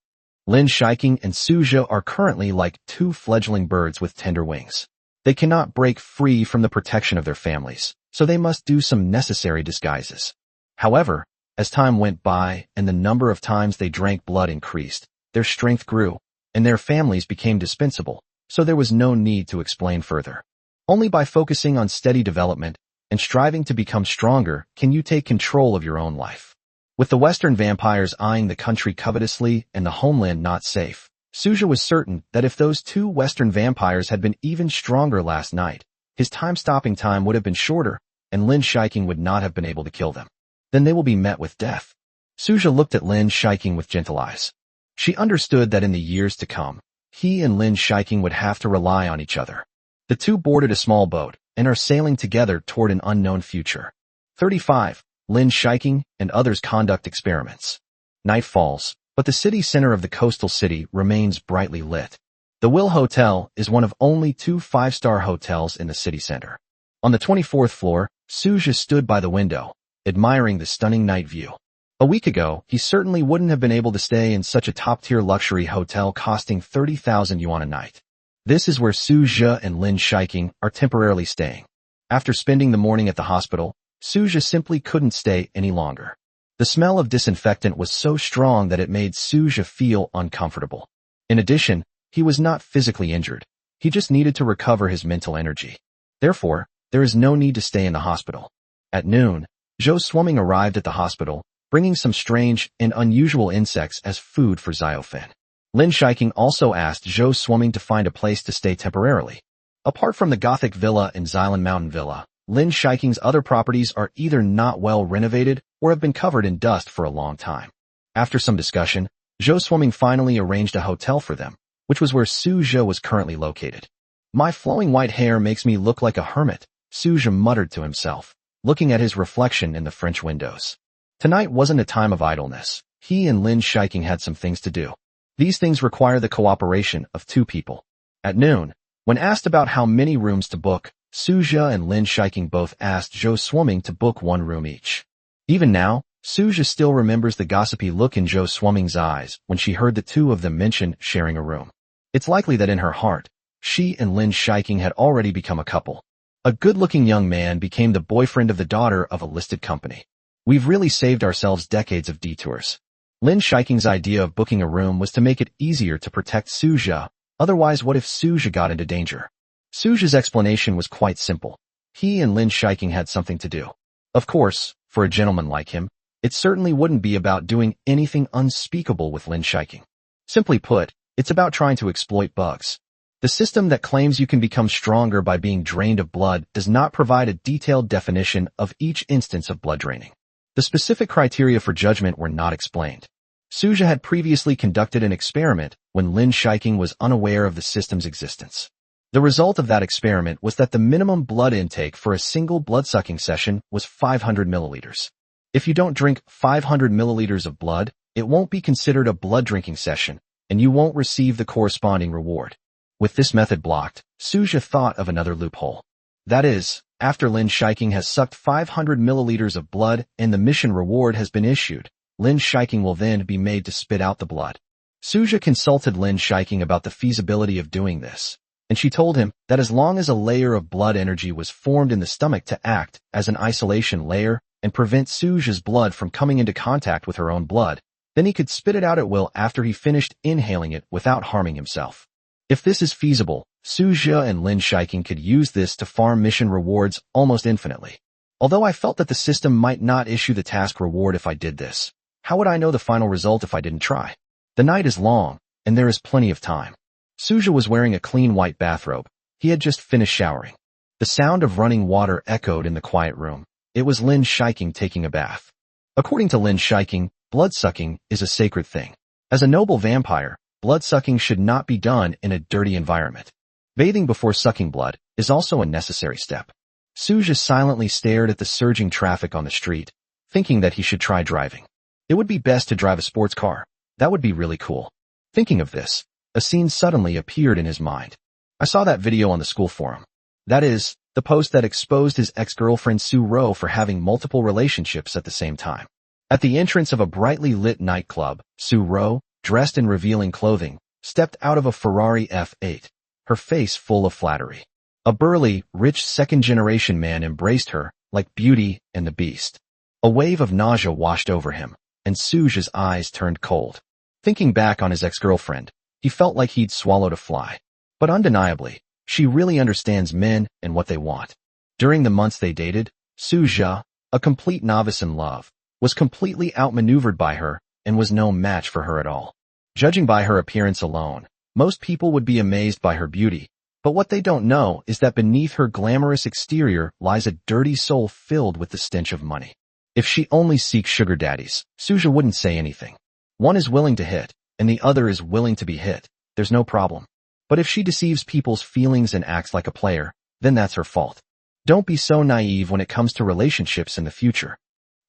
Lin Shiking and Suja are currently like 2 fledgling birds with tender wings. They cannot break free from the protection of their families, so they must do some necessary disguises. However, as time went by and the number of times they drank blood increased, their strength grew, and their families became dispensable, so there was no need to explain further. Only by focusing on steady development and striving to become stronger can you take control of your own life. With the Western vampires eyeing the country covetously and the homeland not safe, Suja was certain that if those 2 Western vampires had been even stronger last night, his time-stopping time would have been shorter, and Lin Shiking would not have been able to kill them. Then they will be met with death. Suja looked at Lin Shiking with gentle eyes. She understood that in the years to come, he and Lin Shiking would have to rely on each other. The 2 boarded a small boat and are sailing together toward an unknown future. 35. Lin Shiking and others conduct experiments. Night falls, but the city center of the coastal city remains brightly lit. The Will Hotel is one of only 2 5-star hotels in the city center. On the 24th floor, Suja stood by the window, admiring the stunning night view. A week ago, he certainly wouldn't have been able to stay in such a top-tier luxury hotel costing 30,000 yuan a night. This is where Suja and Lin Shiking are temporarily staying. After spending the morning at the hospital, Suja simply couldn't stay any longer. The smell of disinfectant was so strong that it made Suja feel uncomfortable. In addition, he was not physically injured. He just needed to recover his mental energy. Therefore, there is no need to stay in the hospital. At noon, Zhou Swimming arrived at the hospital, bringing some strange and unusual insects as food for Xiaofan. Lin Shiking also asked Zhou Swimming to find a place to stay temporarily. Apart from the Gothic Villa and Xylan Mountain Villa, Lin Shiking's other properties are either not well renovated or have been covered in dust for a long time. After some discussion, Zhou Swimming finally arranged a hotel for them, which was where Suja was currently located. My flowing white hair makes me look like a hermit, Suja muttered to himself, looking at his reflection in the French windows. Tonight wasn't a time of idleness. He and Lin Shiking had some things to do. These things require the cooperation of 2 people. At noon, when asked about how many rooms to book, Suja and Lin Shiking both asked Zhou Swimming to book 1 room each. Even now, Suja still remembers the gossipy look in Zhou Swimming's eyes when she heard the 2 of them mention sharing a room. It's likely that in her heart, she and Lin Shiking had already become a couple. A good-looking young man became the boyfriend of the daughter of a listed company. We've really saved ourselves decades of detours. Lin Shiking's idea of booking a room was to make it easier to protect Suja. Otherwise, what if Suja got into danger? Suja's explanation was quite simple. He and Lin Shiking had something to do. Of course, for a gentleman like him, It certainly wouldn't be about doing anything unspeakable with Lin Shiking. Simply put, it's about trying to exploit bugs. The system that claims you can become stronger by being drained of blood does not provide a detailed definition of each instance of blood draining. The specific criteria for judgment were not explained. Suja had previously conducted an experiment when Lin Shiking was unaware of the system's existence. The result of that experiment was that the minimum blood intake for a single blood-sucking session was 500 milliliters. If you don't drink 500 milliliters of blood, it won't be considered a blood drinking session, and you won't receive the corresponding reward. With this method blocked, Suja thought of another loophole. That is, after Lin Shiking has sucked 500 milliliters of blood and the mission reward has been issued, Lin Shiking will then be made to spit out the blood. Suja consulted Lin Shiking about the feasibility of doing this, and she told him that as long as a layer of blood energy was formed in the stomach to act as an isolation layer and prevent Suja's blood from coming into contact with her own blood, then he could spit it out at will after he finished inhaling it without harming himself. If this is feasible, Suja and Lin Shiking could use this to farm mission rewards almost infinitely. Although I felt that the system might not issue the task reward if I did this, how would I know the final result if I didn't try? The night is long, and there is plenty of time. Suja was wearing a clean white bathrobe. He had just finished showering. The sound of running water echoed in the quiet room. It was Lin Shiking taking a bath. According to Lin Shiking, blood-sucking is a sacred thing. As a noble vampire, blood-sucking should not be done in a dirty environment. Bathing before sucking blood is also a necessary step. Suja silently stared at the surging traffic on the street, thinking that he should try driving. It would be best to drive a sports car. That would be really cool. Thinking of this, a scene suddenly appeared in his mind. I saw that video on the school forum. That is, the post that exposed his ex-girlfriend Su Ro for having multiple relationships at the same time. At the entrance of a brightly lit nightclub, Su Ro, dressed in revealing clothing, stepped out of a Ferrari F8, her face full of flattery. A burly, rich second-generation man embraced her, like Beauty and the Beast. A wave of nausea washed over him, and Suja's eyes turned cold. Thinking back on his ex-girlfriend, he felt like he'd swallowed a fly. But undeniably, she really understands men and what they want. During the months they dated, Suja, a complete novice in love, was completely outmaneuvered by her and was no match for her at all. Judging by her appearance alone, most people would be amazed by her beauty, but what they don't know is that beneath her glamorous exterior lies a dirty soul filled with the stench of money. If she only seeks sugar daddies, Suja wouldn't say anything. One is willing to hit, and the other is willing to be hit. There's no problem. But if she deceives people's feelings and acts like a player, then that's her fault. Don't be so naive when it comes to relationships in the future.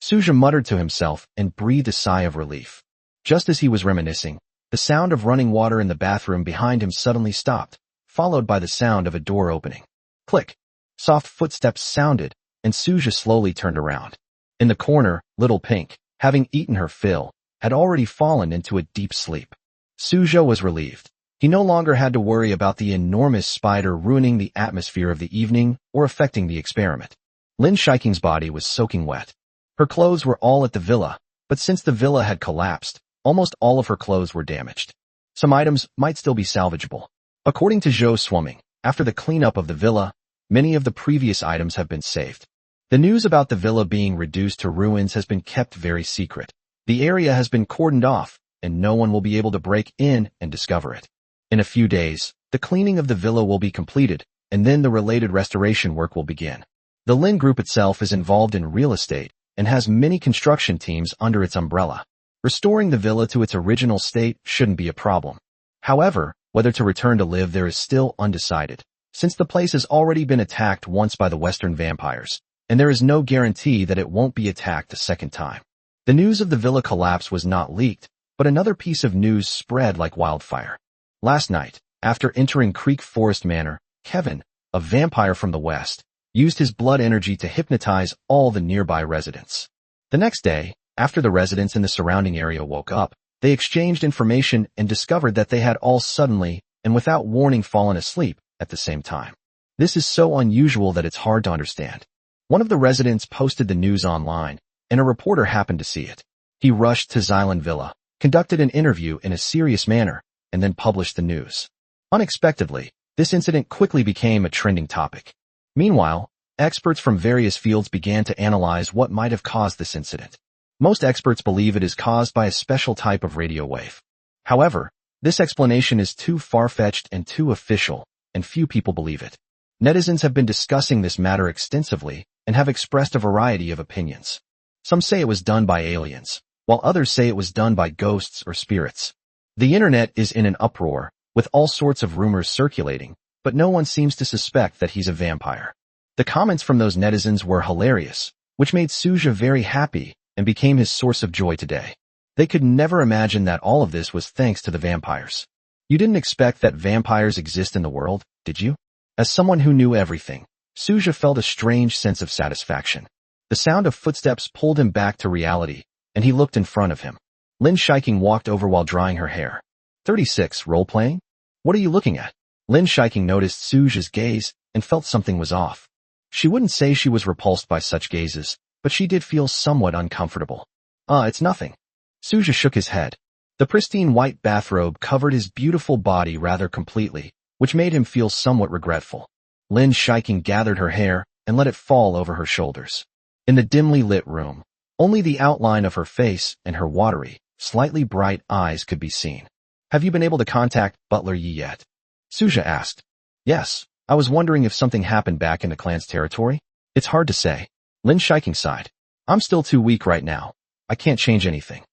Suja muttered to himself and breathed a sigh of relief. Just as he was reminiscing, the sound of running water in the bathroom behind him suddenly stopped, followed by the sound of a door opening. Click. Soft footsteps sounded, and Suja slowly turned around. In the corner, Little Pink, having eaten her fill, had already fallen into a deep sleep. Suja was relieved. He no longer had to worry about the enormous spider ruining the atmosphere of the evening or affecting the experiment. Lin Shiking's body was soaking wet. Her clothes were all at the villa, but since the villa had collapsed, almost all of her clothes were damaged. Some items might still be salvageable. According to Zhou Swimming, after the cleanup of the villa, many of the previous items have been saved. The news about the villa being reduced to ruins has been kept very secret. The area has been cordoned off, and no one will be able to break in and discover it. In a few days, the cleaning of the villa will be completed, and then the related restoration work will begin. The Lin Group itself is involved in real estate and has many construction teams under its umbrella. Restoring the villa to its original state shouldn't be a problem. However, whether to return to live there is still undecided, since the place has already been attacked once by the Western vampires, and there is no guarantee that it won't be attacked a second time. The news of the villa collapse was not leaked, but another piece of news spread like wildfire. Last night, after entering Creek Forest Manor, Kevin, a vampire from the West, used his blood energy to hypnotize all the nearby residents. The next day, after the residents in the surrounding area woke up, they exchanged information and discovered that they had all suddenly and without warning fallen asleep at the same time. This is so unusual that it's hard to understand. One of the residents posted the news online, and a reporter happened to see it. He rushed to Xylan Villa, conducted an interview in a serious manner, and then published the news. Unexpectedly, this incident quickly became a trending topic. Meanwhile, experts from various fields began to analyze what might have caused this incident. Most experts believe it is caused by a special type of radio wave. However, this explanation is too far-fetched and too official, and few people believe it. Netizens have been discussing this matter extensively and have expressed a variety of opinions. Some say it was done by aliens, while others say it was done by ghosts or spirits. The internet is in an uproar, with all sorts of rumors circulating, but no one seems to suspect that he's a vampire. The comments from those netizens were hilarious, which made Suja very happy and became his source of joy today. They could never imagine that all of this was thanks to the vampires. You didn't expect that vampires exist in the world, did you? As someone who knew everything, Suja felt a strange sense of satisfaction. The sound of footsteps pulled him back to reality, and he looked in front of him. Lin Shiking walked over while drying her hair. 36. Role-playing? What are you looking at? Lin Shiking noticed Suja's gaze and felt something was off. She wouldn't say she was repulsed by such gazes, but she did feel somewhat uncomfortable. It's nothing. Suja shook his head. The pristine white bathrobe covered his beautiful body rather completely, which made him feel somewhat regretful. Lin Shiking gathered her hair and let it fall over her shoulders. In the dimly lit room, only the outline of her face and her watery, slightly bright eyes could be seen. Have you been able to contact Butler Yi yet? Suja asked. Yes, I was wondering if something happened back in the clan's territory. It's hard to say. Lin Shiking sighed. I'm still too weak right now. I can't change anything.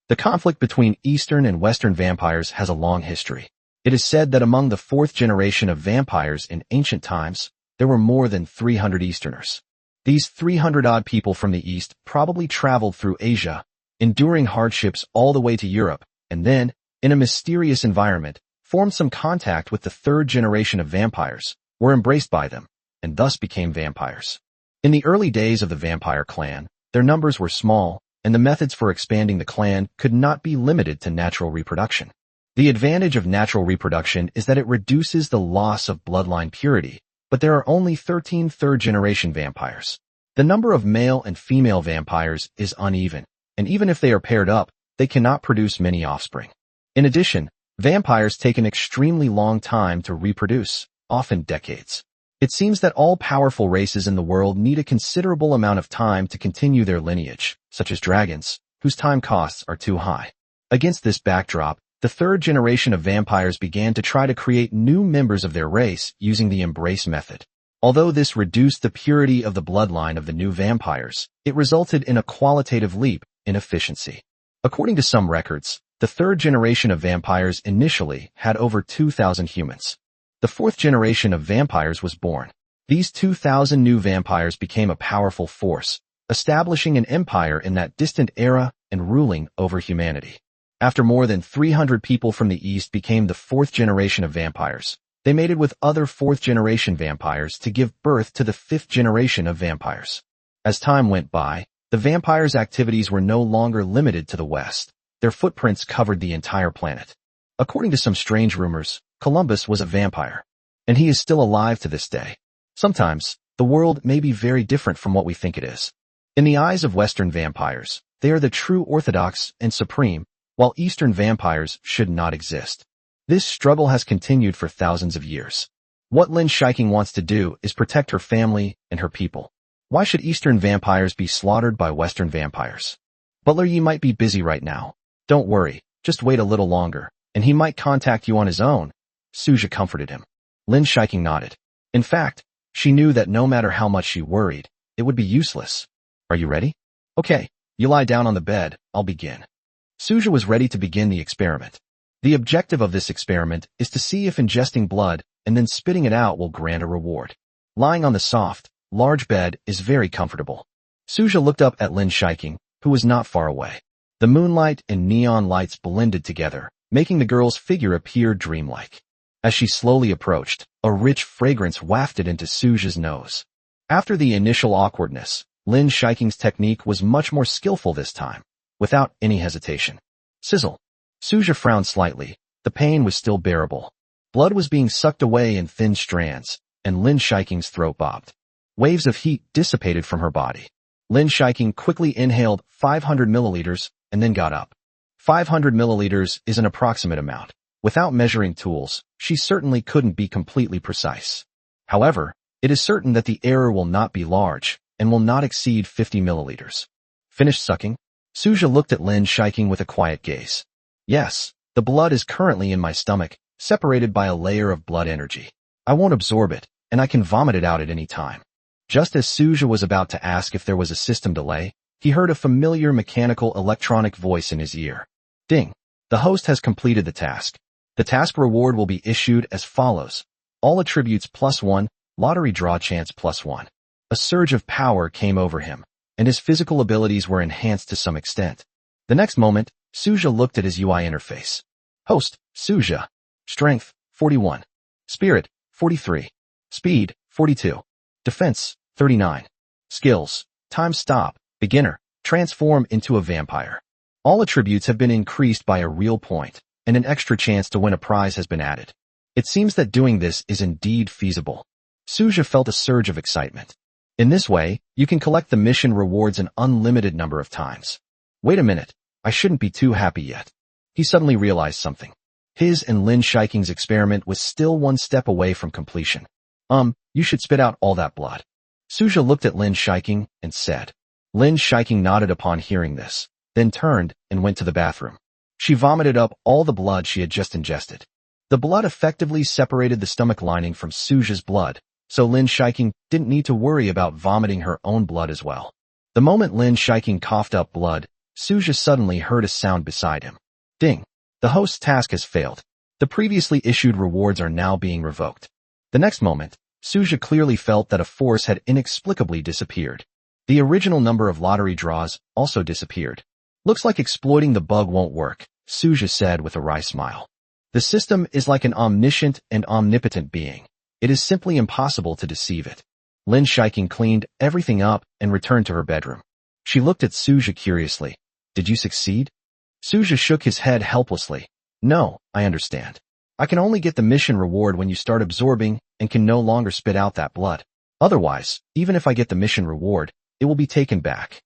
The conflict between Eastern and Western vampires has a long history. It is said that among the fourth generation of vampires in ancient times, there were more than 300 Easterners. These 300-odd people from the East probably traveled through Asia, enduring hardships all the way to Europe, and then, in a mysterious environment, formed some contact with the third generation of vampires, were embraced by them, and thus became vampires. In the early days of the vampire clan, their numbers were small, and the methods for expanding the clan could not be limited to natural reproduction. The advantage of natural reproduction is that it reduces the loss of bloodline purity, but there are only 13 third-generation vampires. The number of male and female vampires is uneven, and even if they are paired up, they cannot produce many offspring. In addition, vampires take an extremely long time to reproduce, often decades. It seems that all powerful races in the world need a considerable amount of time to continue their lineage, such as dragons, whose time costs are too high. Against this backdrop, the third generation of vampires began to try to create new members of their race using the embrace method. Although this reduced the purity of the bloodline of the new vampires, it resulted in a qualitative leap in efficiency. According to some records, the third generation of vampires initially had over 2,000 humans. The fourth generation of vampires was born. These 2,000 new vampires became a powerful force, establishing an empire in that distant era and ruling over humanity. After more than 300 people from the East became the fourth generation of vampires, they mated with other fourth-generation vampires to give birth to the fifth generation of vampires. As time went by, the vampires' activities were no longer limited to the West. Their footprints covered the entire planet. According to some strange rumors, Columbus was a vampire, and he is still alive to this day. Sometimes, the world may be very different from what we think it is. In the eyes of Western vampires, they are the true orthodox and supreme, while Eastern vampires should not exist. This struggle has continued for thousands of years. What Lin Shiking wants to do is protect her family and her people. Why should Eastern vampires be slaughtered by Western vampires? Butler Yi might be busy right now. Don't worry, just wait a little longer, and he might contact you on his own. Suja comforted him. Lin Shiking nodded. In fact, she knew that no matter how much she worried, it would be useless. Are you ready? Okay, you lie down on the bed, I'll begin. Suja was ready to begin the experiment. The objective of this experiment is to see if ingesting blood and then spitting it out will grant a reward. Lying on the soft, large bed is very comfortable. Suja looked up at Lin Shiking, who was not far away. The moonlight and neon lights blended together, making the girl's figure appear dreamlike. As she slowly approached, a rich fragrance wafted into Suja's nose. After the initial awkwardness, Lin Shiking's technique was much more skillful this time, without any hesitation. Sizzle. Suja frowned slightly. The pain was still bearable. Blood was being sucked away in thin strands, and Lin Shiking's throat bobbed. Waves of heat dissipated from her body. Lin Shiking quickly inhaled 500 milliliters and then got up. 500 milliliters is an approximate amount. Without measuring tools, she certainly couldn't be completely precise. However, it is certain that the error will not be large and will not exceed 50 milliliters. Finished sucking? Suja looked at Lin Shiking with a quiet gaze. Yes, the blood is currently in my stomach, separated by a layer of blood energy. I won't absorb it, and I can vomit it out at any time. Just as Suja was about to ask if there was a system delay, he heard a familiar mechanical electronic voice in his ear. Ding. The host has completed the task. The task reward will be issued as follows. All attributes +1, lottery draw chance +1. A surge of power came over him, and his physical abilities were enhanced to some extent. The next moment, Suja looked at his UI interface. Host, Suja. Strength, 41. Spirit, 43. Speed, 42. Defense, 39. Skills, time stop, beginner, transform into a vampire. All attributes have been increased by a real point, and an extra chance to win a prize has been added. It seems that doing this is indeed feasible. Suja felt a surge of excitement. In this way, you can collect the mission rewards an unlimited number of times. Wait a minute, I shouldn't be too happy yet. He suddenly realized something. His and Lin Shiking's experiment was still one step away from completion. You should spit out all that blood. Suja looked at Lin Shiking and said. Lin Shiking nodded upon hearing this, then turned and went to the bathroom. She vomited up all the blood she had just ingested. The blood effectively separated the stomach lining from Suja's blood, so Lin Shiking didn't need to worry about vomiting her own blood as well. The moment Lin Shiking coughed up blood, Suja suddenly heard a sound beside him. Ding. The host's task has failed. The previously issued rewards are now being revoked. The next moment, Suja clearly felt that a force had inexplicably disappeared. The original number of lottery draws also disappeared. Looks like exploiting the bug won't work, Suja said with a wry smile. The system is like an omniscient and omnipotent being. It is simply impossible to deceive it. Lin Shiking cleaned everything up and returned to her bedroom. She looked at Suja curiously. Did you succeed? Suja shook his head helplessly. No, I understand. I can only get the mission reward when you start absorbing and can no longer spit out that blood. Otherwise, even if I get the mission reward, it will be taken back.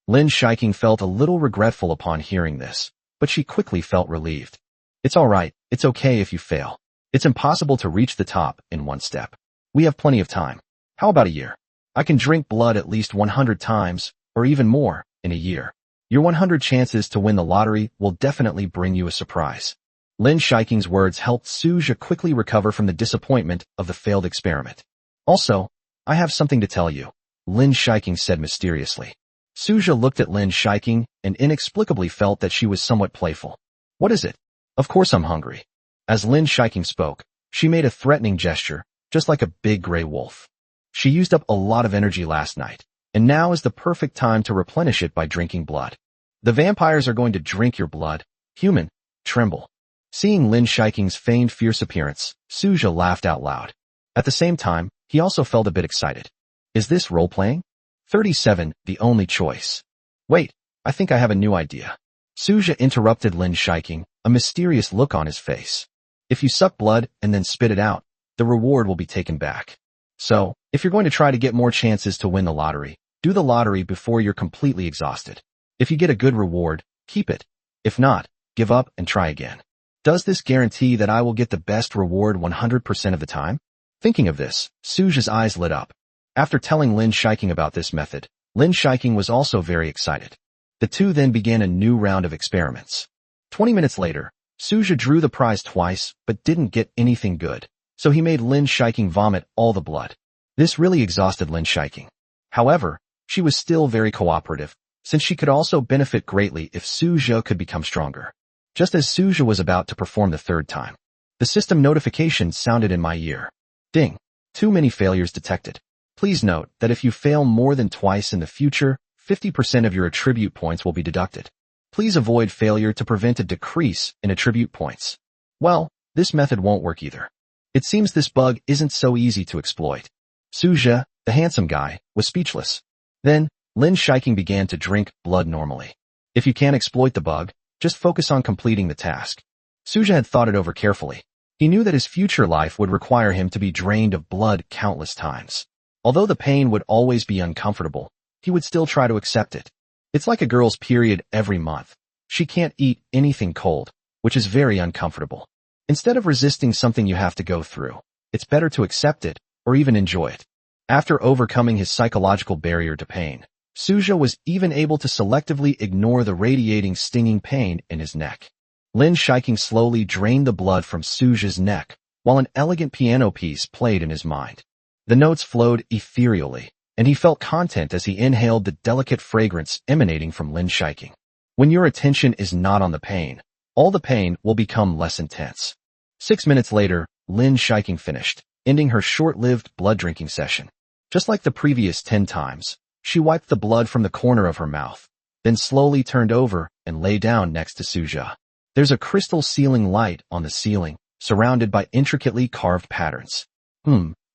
Lin Shiking felt a little regretful upon hearing this, but she quickly felt relieved. It's alright, it's okay if you fail. It's impossible to reach the top in one step. We have plenty of time. How about a year? I can drink blood at least 100 times, or even more, in a year. Your 100 chances to win the lottery will definitely bring you a surprise. Lin Shiking's words helped Suja quickly recover from the disappointment of the failed experiment. Also, I have something to tell you, Lin Shiking said mysteriously. Suja looked at Lin Shiking and inexplicably felt that she was somewhat playful. What is it? Of course I'm hungry. As Lin Shiking spoke, she made a threatening gesture, just like a big gray wolf. She used up a lot of energy last night, and now is the perfect time to replenish it by drinking blood. The vampires are going to drink your blood. Human, tremble. Seeing Lin Shiking's feigned fierce appearance, Suja laughed out loud. At the same time, he also felt a bit excited. Is this role-playing? 37, the only choice. Wait, I think I have a new idea. Suja interrupted Lin Shiking, a mysterious look on his face. If you suck blood and then spit it out, the reward will be taken back. So, if you're going to try to get more chances to win the lottery, do the lottery before you're completely exhausted. If you get a good reward, keep it. If not, give up and try again. Does this guarantee that I will get the best reward 100% of the time? Thinking of this, Suja's eyes lit up. After telling Lin Shiking about this method, Lin Shiking was also very excited. The two then began a new round of experiments. 20 minutes later, Suja drew the prize twice but didn't get anything good, so he made Lin Shiking vomit all the blood. This really exhausted Lin Shiking. However, she was still very cooperative, since she could also benefit greatly if Suja could become stronger. Just as Suja was about to perform the third time, the system notification sounded in my ear. Ding. Too many failures detected. Please note that if you fail more than twice in the future, 50% of your attribute points will be deducted. Please avoid failure to prevent a decrease in attribute points. Well, this method won't work either. It seems this bug isn't so easy to exploit. Suja, the handsome guy, was speechless. Then, Lin Shiking began to drink blood normally. If you can't exploit the bug, just focus on completing the task. Suja had thought it over carefully. He knew that his future life would require him to be drained of blood countless times. Although the pain would always be uncomfortable, he would still try to accept it. It's like a girl's period every month. She can't eat anything cold, which is very uncomfortable. Instead of resisting something you have to go through, it's better to accept it or even enjoy it. After overcoming his psychological barrier to pain, Suja was even able to selectively ignore the radiating stinging pain in his neck. Lin Shiking slowly drained the blood from Suja's neck, while an elegant piano piece played in his mind. The notes flowed ethereally, and he felt content as he inhaled the delicate fragrance emanating from Lin Shiking. When your attention is not on the pain, all the pain will become less intense. 6 minutes later, Lin Shiking finished, ending her short-lived blood-drinking session. Just like the previous 10 times, she wiped the blood from the corner of her mouth, then slowly turned over and lay down next to Suja. There's a crystal ceiling light on the ceiling, surrounded by intricately carved patterns.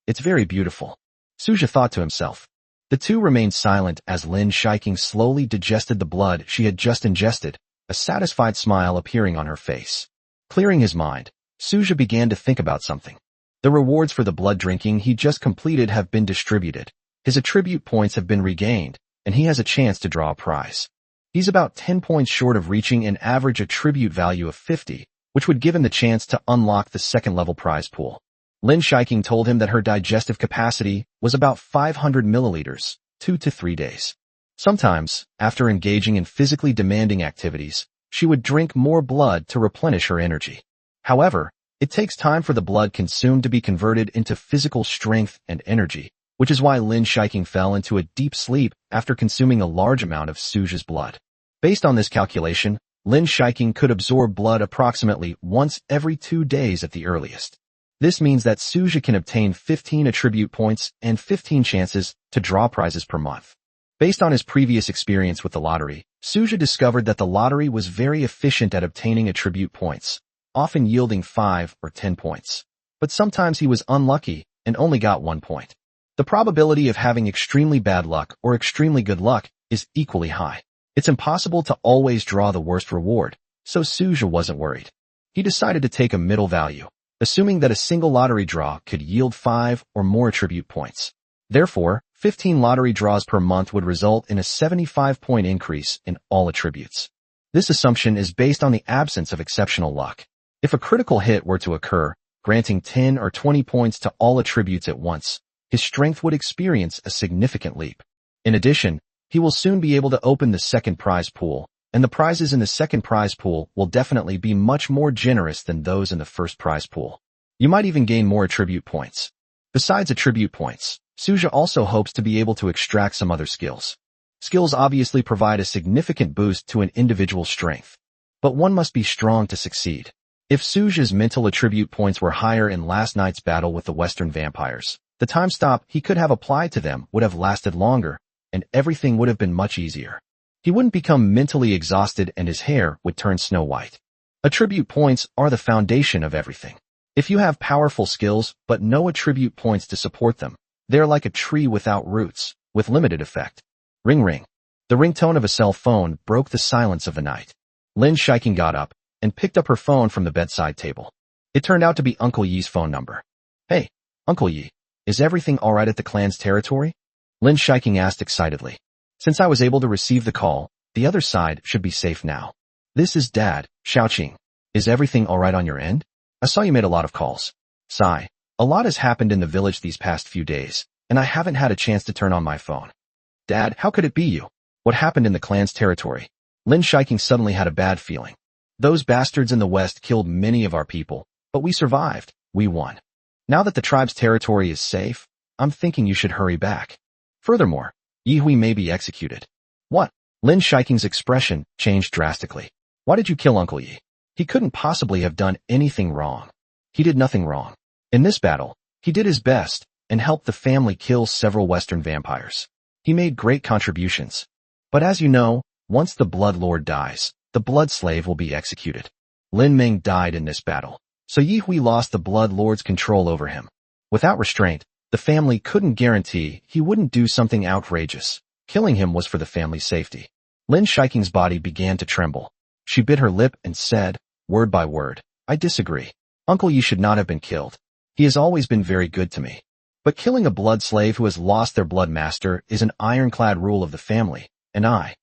It's very beautiful, Suja thought to himself. The two remained silent as Lin Shiking slowly digested the blood she had just ingested, a satisfied smile appearing on her face. Clearing his mind, Suja began to think about something. The rewards for the blood drinking he just completed have been distributed. His attribute points have been regained, and he has a chance to draw a prize. He's about 10 points short of reaching an average attribute value of 50, which would give him the chance to unlock the second-level prize pool. Lin Shiking told him that her digestive capacity was about 500 milliliters, 2 to 3 days. Sometimes, after engaging in physically demanding activities, she would drink more blood to replenish her energy. However, it takes time for the blood consumed to be converted into physical strength and energy, which is why Lin Shiking fell into a deep sleep after consuming a large amount of Suja's blood. Based on this calculation, Lin Shiking could absorb blood approximately once every 2 days at the earliest. This means that Suja can obtain 15 attribute points and 15 chances to draw prizes per month. Based on his previous experience with the lottery, Suja discovered that the lottery was very efficient at obtaining attribute points, often yielding 5 or 10 points. But sometimes he was unlucky and only got 1 point. The probability of having extremely bad luck or extremely good luck is equally high. It's impossible to always draw the worst reward, so Suja wasn't worried. He decided to take a middle value, assuming that a single lottery draw could yield 5 or more attribute points. Therefore, 15 lottery draws per month would result in a 75-point increase in all attributes. This assumption is based on the absence of exceptional luck. If a critical hit were to occur, granting 10 or 20 points to all attributes at once, his strength would experience a significant leap. In addition, he will soon be able to open the second prize pool, and the prizes in the second prize pool will definitely be much more generous than those in the first prize pool. You might even gain more attribute points. Besides attribute points, Suja also hopes to be able to extract some other skills. Skills obviously provide a significant boost to an individual's strength, but one must be strong to succeed. If Suja's mental attribute points were higher in last night's battle with the Western vampires, the time stop he could have applied to them would have lasted longer, and everything would have been much easier. He wouldn't become mentally exhausted and his hair would turn snow white. Attribute points are the foundation of everything. If you have powerful skills but no attribute points to support them, they're like a tree without roots, with limited effect. Ring ring. The ringtone of a cell phone broke the silence of the night. Lin Shiking got up and picked up her phone from the bedside table. It turned out to be Uncle Yi's phone number. Hey, Uncle Yi, is everything alright at the clan's territory? Lin Shiking asked excitedly. Since I was able to receive the call, the other side should be safe now. This is Dad, Xiaoqing. Is everything alright on your end? I saw you made a lot of calls. Sigh. A lot has happened in the village these past few days, and I haven't had a chance to turn on my phone. Dad, how could it be you? What happened in the clan's territory? Lin Shiking suddenly had a bad feeling. Those bastards in the west killed many of our people, but we survived. We won. Now that the tribe's territory is safe, I'm thinking you should hurry back. Furthermore, Yi Hui may be executed. What? Lin Shiking's expression changed drastically. Why did you kill Uncle Yi? He couldn't possibly have done anything wrong. He did nothing wrong. In this battle, he did his best and helped the family kill several Western vampires. He made great contributions. But as you know, once the Blood Lord dies, the Blood Slave will be executed. Lin Meng died in this battle, so Yi Hui lost the Blood Lord's control over him. Without restraint, the family couldn't guarantee he wouldn't do something outrageous. Killing him was for the family's safety. Lin Shiking's body began to tremble. She bit her lip and said, word by word, I disagree. Uncle Yi should not have been killed. He has always been very good to me. But killing a blood slave who has lost their blood master is an ironclad rule of the family, and I.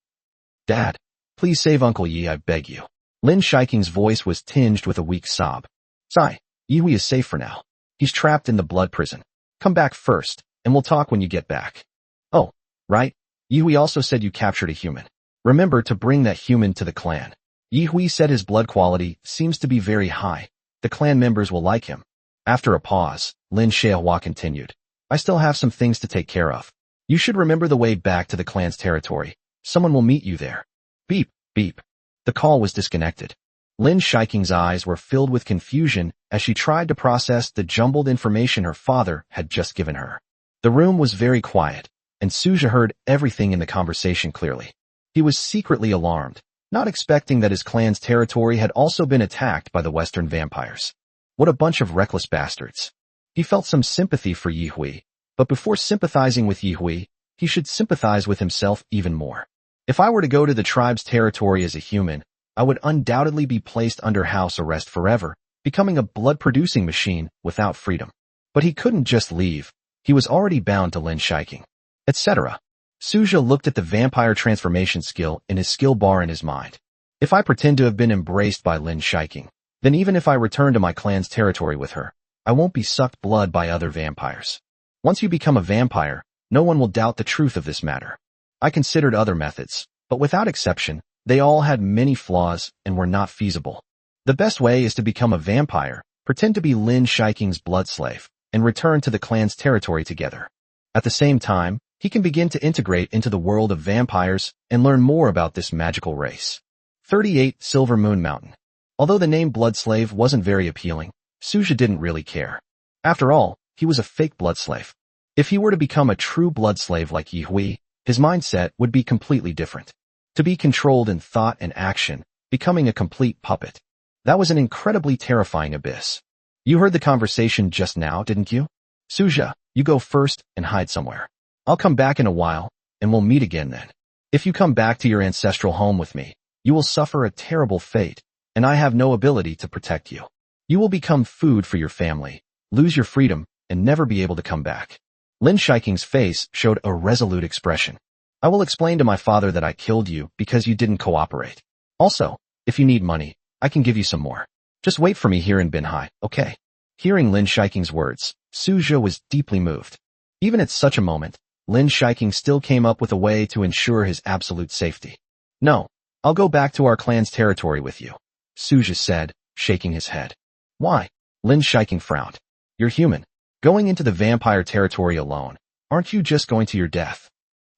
Dad, please save Uncle Yi, I beg you. Lin Shiking's voice was tinged with a weak sob. Sigh, Yi Hui is safe for now. He's trapped in the blood prison. Come back first, and we'll talk when you get back. Oh, right. Yihui also said you captured a human. Remember to bring that human to the clan. Yihui said his blood quality seems to be very high. The clan members will like him. After a pause, Lin Xiaohua continued. I still have some things to take care of. You should remember the way back to the clan's territory. Someone will meet you there. Beep, beep. The call was disconnected. Lin Shiking's eyes were filled with confusion as she tried to process the jumbled information her father had just given her. The room was very quiet, and Suzhi heard everything in the conversation clearly. He was secretly alarmed, not expecting that his clan's territory had also been attacked by the Western vampires. What a bunch of reckless bastards. He felt some sympathy for Yihui, but before sympathizing with Yihui, he should sympathize with himself even more. If I were to go to the tribe's territory as a human, I would undoubtedly be placed under house arrest forever, becoming a blood-producing machine without freedom. But he couldn't just leave. He was already bound to Lin Shiking, etc. Suzhi looked at the vampire transformation skill in his skill bar in his mind. If I pretend to have been embraced by Lin Shiking, then even if I return to my clan's territory with her, I won't be sucked blood by other vampires. Once you become a vampire, no one will doubt the truth of this matter. I considered other methods, but without exception, they all had many flaws and were not feasible. The best way is to become a vampire, pretend to be Lin Shiking's blood slave, and return to the clan's territory together. At the same time, he can begin to integrate into the world of vampires and learn more about this magical race. 38 Silver Moon Mountain. Although the name Blood Slave wasn't very appealing, Suzhi didn't really care. After all, he was a fake blood slave. If he were to become a true blood slave like Yihui, his mindset would be completely different. To be controlled in thought and action, becoming a complete puppet. That was an incredibly terrifying abyss. You heard the conversation just now, didn't you? Suzhi, you go first and hide somewhere. I'll come back in a while, and we'll meet again then. If you come back to your ancestral home with me, you will suffer a terrible fate, and I have no ability to protect you. You will become food for your family, lose your freedom, and never be able to come back. Lin Shiking's face showed a resolute expression. I will explain to my father that I killed you because you didn't cooperate. Also, if you need money, I can give you some more. Just wait for me here in Binhai, okay? Hearing Lin Shiking's words, Suzhi was deeply moved. Even at such a moment, Lin Shiking still came up with a way to ensure his absolute safety. No, I'll go back to our clan's territory with you, Suzhi said, shaking his head. Why? Lin Shiking frowned. You're human. Going into the vampire territory alone, aren't you just going to your death?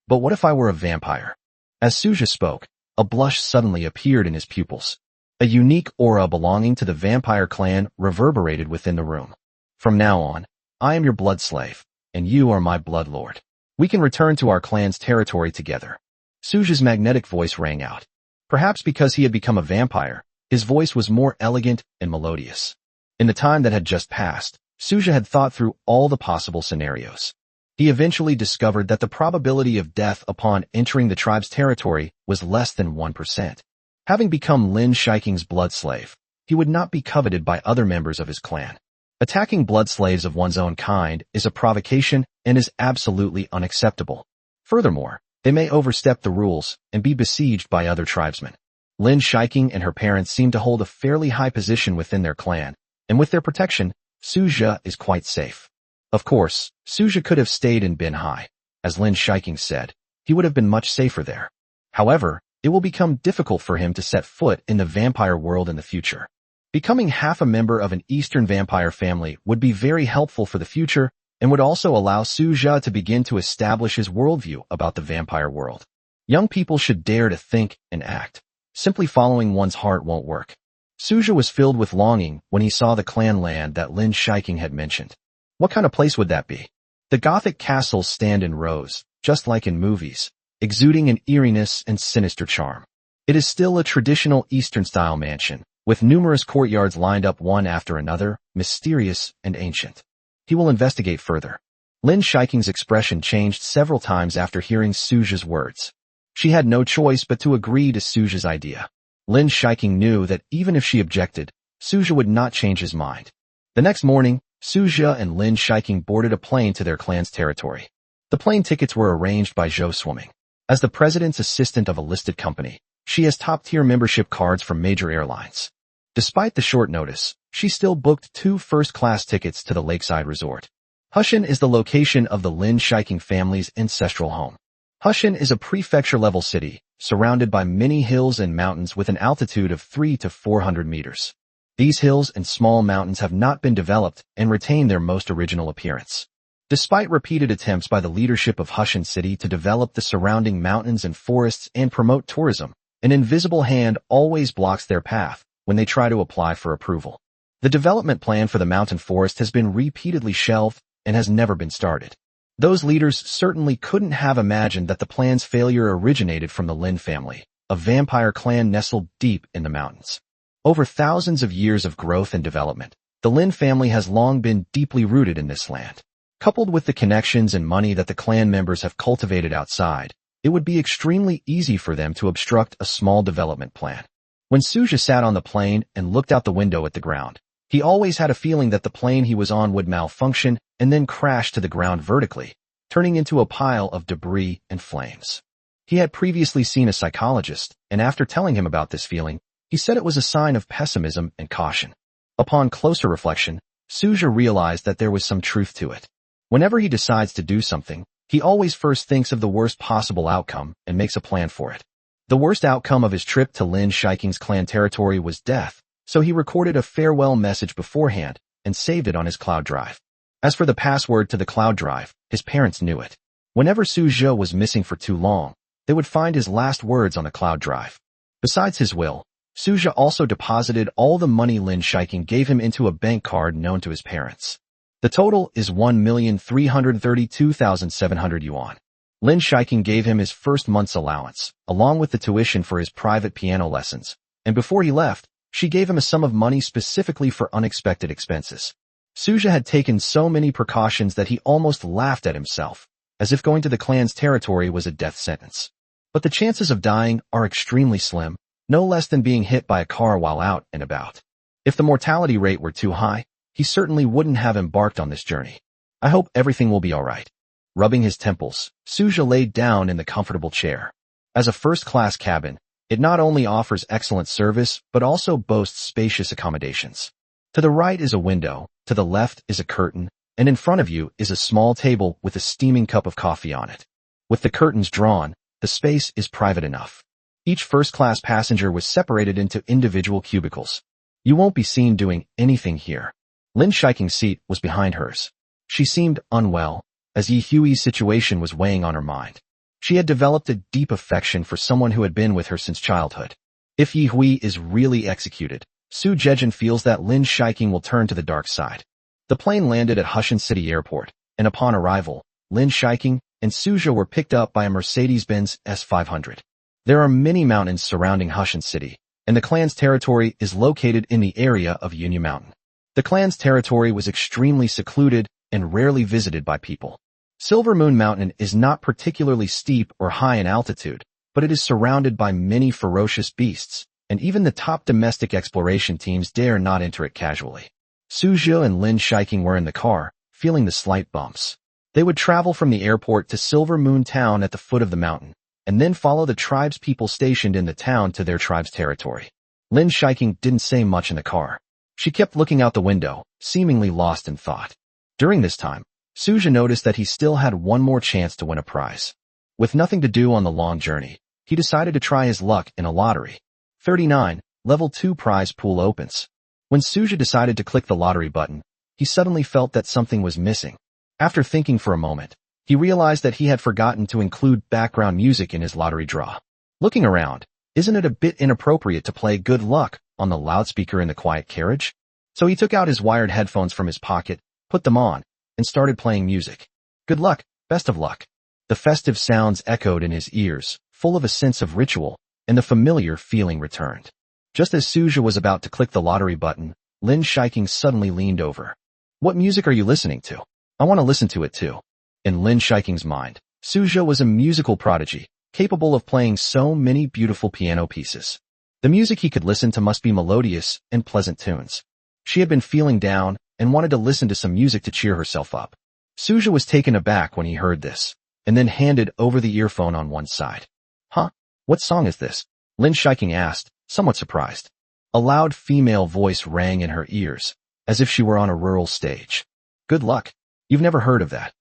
But what if I were a vampire? As Suzhi spoke, a blush suddenly appeared in his pupils. A unique aura belonging to the vampire clan reverberated within the room. From now on, I am your blood slave, and you are my blood lord. We can return to our clan's territory together. Suzhi's magnetic voice rang out. Perhaps because he had become a vampire, his voice was more elegant and melodious. In the time that had just passed, Suzhi had thought through all the possible scenarios. He eventually discovered that the probability of death upon entering the tribe's territory was less than 1%. Having become Lin Shiking's blood slave, he would not be coveted by other members of his clan. Attacking blood slaves of one's own kind is a provocation and is absolutely unacceptable. Furthermore, they may overstep the rules and be besieged by other tribesmen. Lin Shiking and her parents seem to hold a fairly high position within their clan, and with their protection, Suzhi is quite safe. Of course, Suzhi could have stayed in Binhai. As Lin Shiking said, he would have been much safer there. However, it will become difficult for him to set foot in the vampire world in the future. Becoming half a member of an Eastern vampire family would be very helpful for the future and would also allow Suzhi to begin to establish his worldview about the vampire world. Young people should dare to think and act. Simply following one's heart won't work. Suzhi was filled with longing when he saw the clan land that Lin Shiking had mentioned. What kind of place would that be? The Gothic castles stand in rows, just like in movies, exuding an eeriness and sinister charm. It is still a traditional Eastern-style mansion, with numerous courtyards lined up one after another, mysterious and ancient. He will investigate further. Lin Shiking's expression changed several times after hearing Suzhi's words. She had no choice but to agree to Suzhi's idea. Lin Shiking knew that even if she objected, Suzhi would not change his mind. The next morning, Suzhi and Lin Shiking boarded a plane to their clan's territory. The plane tickets were arranged by Zhou Swimming. As the president's assistant of a listed company, she has top-tier membership cards from major airlines. Despite the short notice, she still booked 2 first-class tickets to the lakeside resort. Hushan is the location of the Lin Shiking family's ancestral home. Hushan is a prefecture-level city, surrounded by many hills and mountains with an altitude of 300 to 400 meters. These hills and small mountains have not been developed and retain their most original appearance. Despite repeated attempts by the leadership of Hushan City to develop the surrounding mountains and forests and promote tourism, an invisible hand always blocks their path when they try to apply for approval. The development plan for the mountain forest has been repeatedly shelved and has never been started. Those leaders certainly couldn't have imagined that the plan's failure originated from the Lin family, a vampire clan nestled deep in the mountains. Over thousands of years of growth and development, the Lin family has long been deeply rooted in this land. Coupled with the connections and money that the clan members have cultivated outside, it would be extremely easy for them to obstruct a small development plan. When Suja sat on the plane and looked out the window at the ground, he always had a feeling that the plane he was on would malfunction and then crash to the ground vertically, turning into a pile of debris and flames. He had previously seen a psychologist, and after telling him about this feeling, he said it was a sign of pessimism and caution. Upon closer reflection, Suja realized that there was some truth to it. Whenever he decides to do something, he always first thinks of the worst possible outcome and makes a plan for it. The worst outcome of his trip to Lin Shiking's clan territory was death, so he recorded a farewell message beforehand and saved it on his cloud drive. As for the password to the cloud drive, his parents knew it. Whenever Suja was missing for too long, they would find his last words on the cloud drive. Besides his will, Suja also deposited all the money Lin Shiking gave him into a bank card known to his parents. The total is 1,332,700 yuan. Lin Shiking gave him his first month's allowance, along with the tuition for his private piano lessons, and before he left, she gave him a sum of money specifically for unexpected expenses. Suja had taken so many precautions that he almost laughed at himself, as if going to the clan's territory was a death sentence. But the chances of dying are extremely slim, no less than being hit by a car while out and about. If the mortality rate were too high, he certainly wouldn't have embarked on this journey. I hope everything will be all right. Rubbing his temples, Suja laid down in the comfortable chair. As a first-class cabin, it not only offers excellent service, but also boasts spacious accommodations. To the right is a window, to the left is a curtain, and in front of you is a small table with a steaming cup of coffee on it. With the curtains drawn, the space is private enough. Each first-class passenger was separated into individual cubicles. You won't be seen doing anything here. Lin Shiking's seat was behind hers. She seemed unwell, as Yi Hui's situation was weighing on her mind. She had developed a deep affection for someone who had been with her since childhood. If Yi Hui is really executed, Su Zhejian feels that Lin Shiking will turn to the dark side. The plane landed at Hushan City Airport, and upon arrival, Lin Shiking and Suja were picked up by a Mercedes-Benz S500. There are many mountains surrounding Hushan City, and the clan's territory is located in the area of Yunya Mountain. The clan's territory was extremely secluded and rarely visited by people. Silver Moon Mountain is not particularly steep or high in altitude, but it is surrounded by many ferocious beasts, and even the top domestic exploration teams dare not enter it casually. Suja and Lin Shiking were in the car, feeling the slight bumps. They would travel from the airport to Silver Moon Town at the foot of the mountain, and then follow the tribespeople stationed in the town to their tribe's territory. Lin Shiking didn't say much in the car. She kept looking out the window, seemingly lost in thought. During this time, Suja noticed that he still had one more chance to win a prize. With nothing to do on the long journey, he decided to try his luck in a lottery. 39, Level 2 prize pool opens. When Suja decided to click the lottery button, he suddenly felt that something was missing. After thinking for a moment, he realized that he had forgotten to include background music in his lottery draw. Looking around, isn't it a bit inappropriate to play Good Luck on the loudspeaker in the quiet carriage? So he took out his wired headphones from his pocket, put them on, and started playing music. Good luck, best of luck. The festive sounds echoed in his ears, full of a sense of ritual, and the familiar feeling returned. Just as Suja was about to click the lottery button, Lin Shiking suddenly leaned over. What music are you listening to? I want to listen to it too. In Lin Shiking's mind, Suja was a musical prodigy, capable of playing so many beautiful piano pieces. The music he could listen to must be melodious and pleasant tunes. She had been feeling down and wanted to listen to some music to cheer herself up. Suja was taken aback when he heard this, and then handed over the earphone on one side. Huh? What song is this? Lin Shiking asked, somewhat surprised. A loud female voice rang in her ears, as if she were on a rural stage. Good luck. You've never heard of that.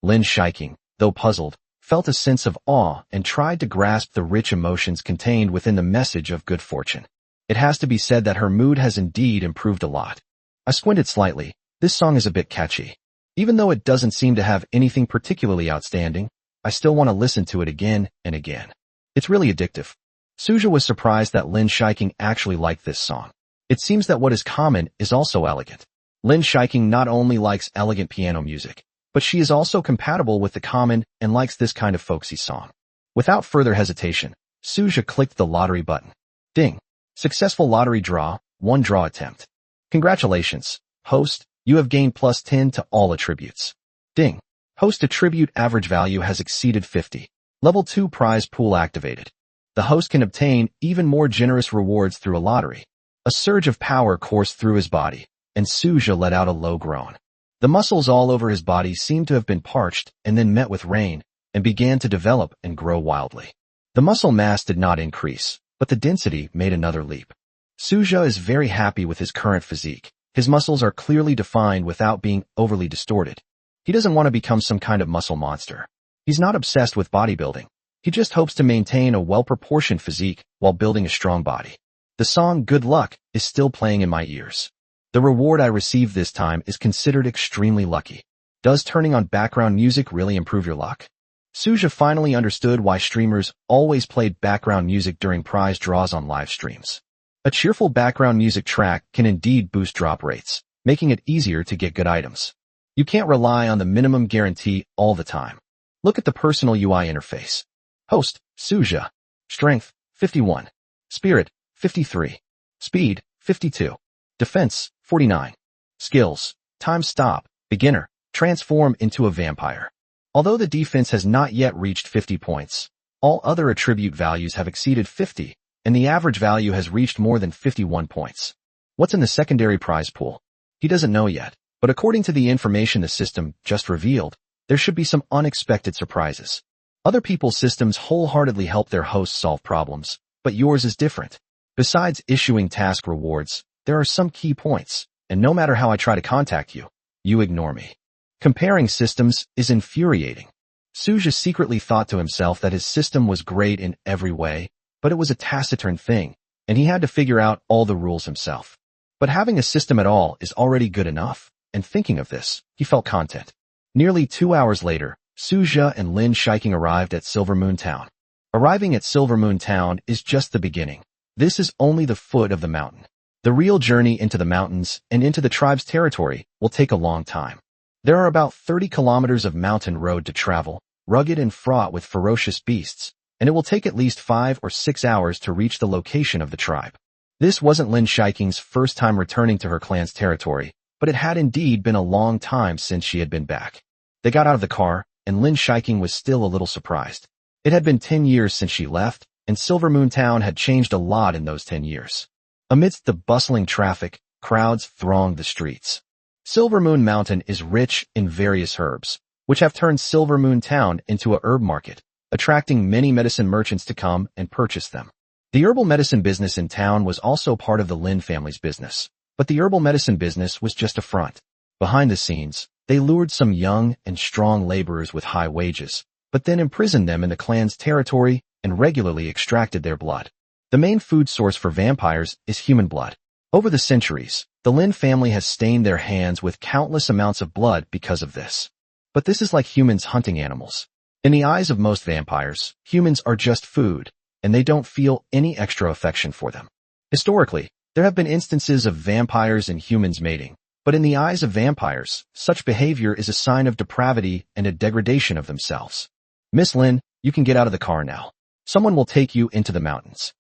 Lin Shiking, though puzzled, felt a sense of awe and tried to grasp the rich emotions contained within the message of good fortune. It has to be said that her mood has indeed improved a lot. I squinted slightly. This song is a bit catchy. Even though it doesn't seem to have anything particularly outstanding, I still want to listen to it again and again. It's really addictive. Suja was surprised that Lin Shiking actually liked this song. It seems that what is common is also elegant. Lin Shiking not only likes elegant piano music, but she is also compatible with the common and likes this kind of folksy song. Without further hesitation, Suja clicked the lottery button. Ding! Successful lottery draw, 1 draw attempt. Congratulations, host, you have gained +10 to all attributes. Ding! Host attribute average value has exceeded 50. Level 2 prize pool activated. The host can obtain even more generous rewards through a lottery. A surge of power coursed through his body, and Suja let out a low groan. The muscles all over his body seemed to have been parched and then met with rain, and began to develop and grow wildly. The muscle mass did not increase, but the density made another leap. Suja is very happy with his current physique. His muscles are clearly defined without being overly distorted. He doesn't want to become some kind of muscle monster. He's not obsessed with bodybuilding. He just hopes to maintain a well-proportioned physique while building a strong body. The song Good Luck is still playing in my ears. The reward I received this time is considered extremely lucky. Does turning on background music really improve your luck? Suja finally understood why streamers always played background music during prize draws on live streams. A cheerful background music track can indeed boost drop rates, making it easier to get good items. You can't rely on the minimum guarantee all the time. Look at the personal UI interface. Host, Suja. Strength, 51. Spirit, 53. Speed, 52. Defense, 49. Skills, time stop, beginner, transform into a vampire. Although the defense has not yet reached 50 points, all other attribute values have exceeded 50, and the average value has reached more than 51 points. What's in the secondary prize pool? He doesn't know yet, but according to the information the system just revealed, there should be some unexpected surprises. Other people's systems wholeheartedly help their hosts solve problems, but yours is different. Besides issuing task rewards, there are some key points, and no matter how I try to contact you, you ignore me. Comparing systems is infuriating. Suja secretly thought to himself that his system was great in every way, but it was a taciturn thing, and he had to figure out all the rules himself. But having a system at all is already good enough, and thinking of this, he felt content. Nearly 2 hours later, Suja and Lin Shiking arrived at Silvermoon Town. Arriving at Silvermoon Town is just the beginning. This is only the foot of the mountain. The real journey into the mountains and into the tribe's territory will take a long time. There are about 30 kilometers of mountain road to travel, rugged and fraught with ferocious beasts, and it will take at least 5 or 6 hours to reach the location of the tribe. This wasn't Lin Shiking's first time returning to her clan's territory, but it had indeed been a long time since she had been back. They got out of the car, and Lin Shiking was still a little surprised. It had been 10 years since she left, and Silvermoon Town had changed a lot in those 10 years. Amidst the bustling traffic, crowds thronged the streets. Silvermoon Mountain is rich in various herbs, which have turned Silvermoon Town into a herb market, attracting many medicine merchants to come and purchase them. The herbal medicine business in town was also part of the Lin family's business, but the herbal medicine business was just a front. Behind the scenes, they lured some young and strong laborers with high wages, but then imprisoned them in the clan's territory and regularly extracted their blood. The main food source for vampires is human blood. Over the centuries, the Lin family has stained their hands with countless amounts of blood because of this. But this is like humans hunting animals. In the eyes of most vampires, humans are just food, and they don't feel any extra affection for them. Historically, there have been instances of vampires and humans mating, but in the eyes of vampires, such behavior is a sign of depravity and a degradation of themselves. Miss Lin, you can get out of the car now. Someone will take you into the mountains.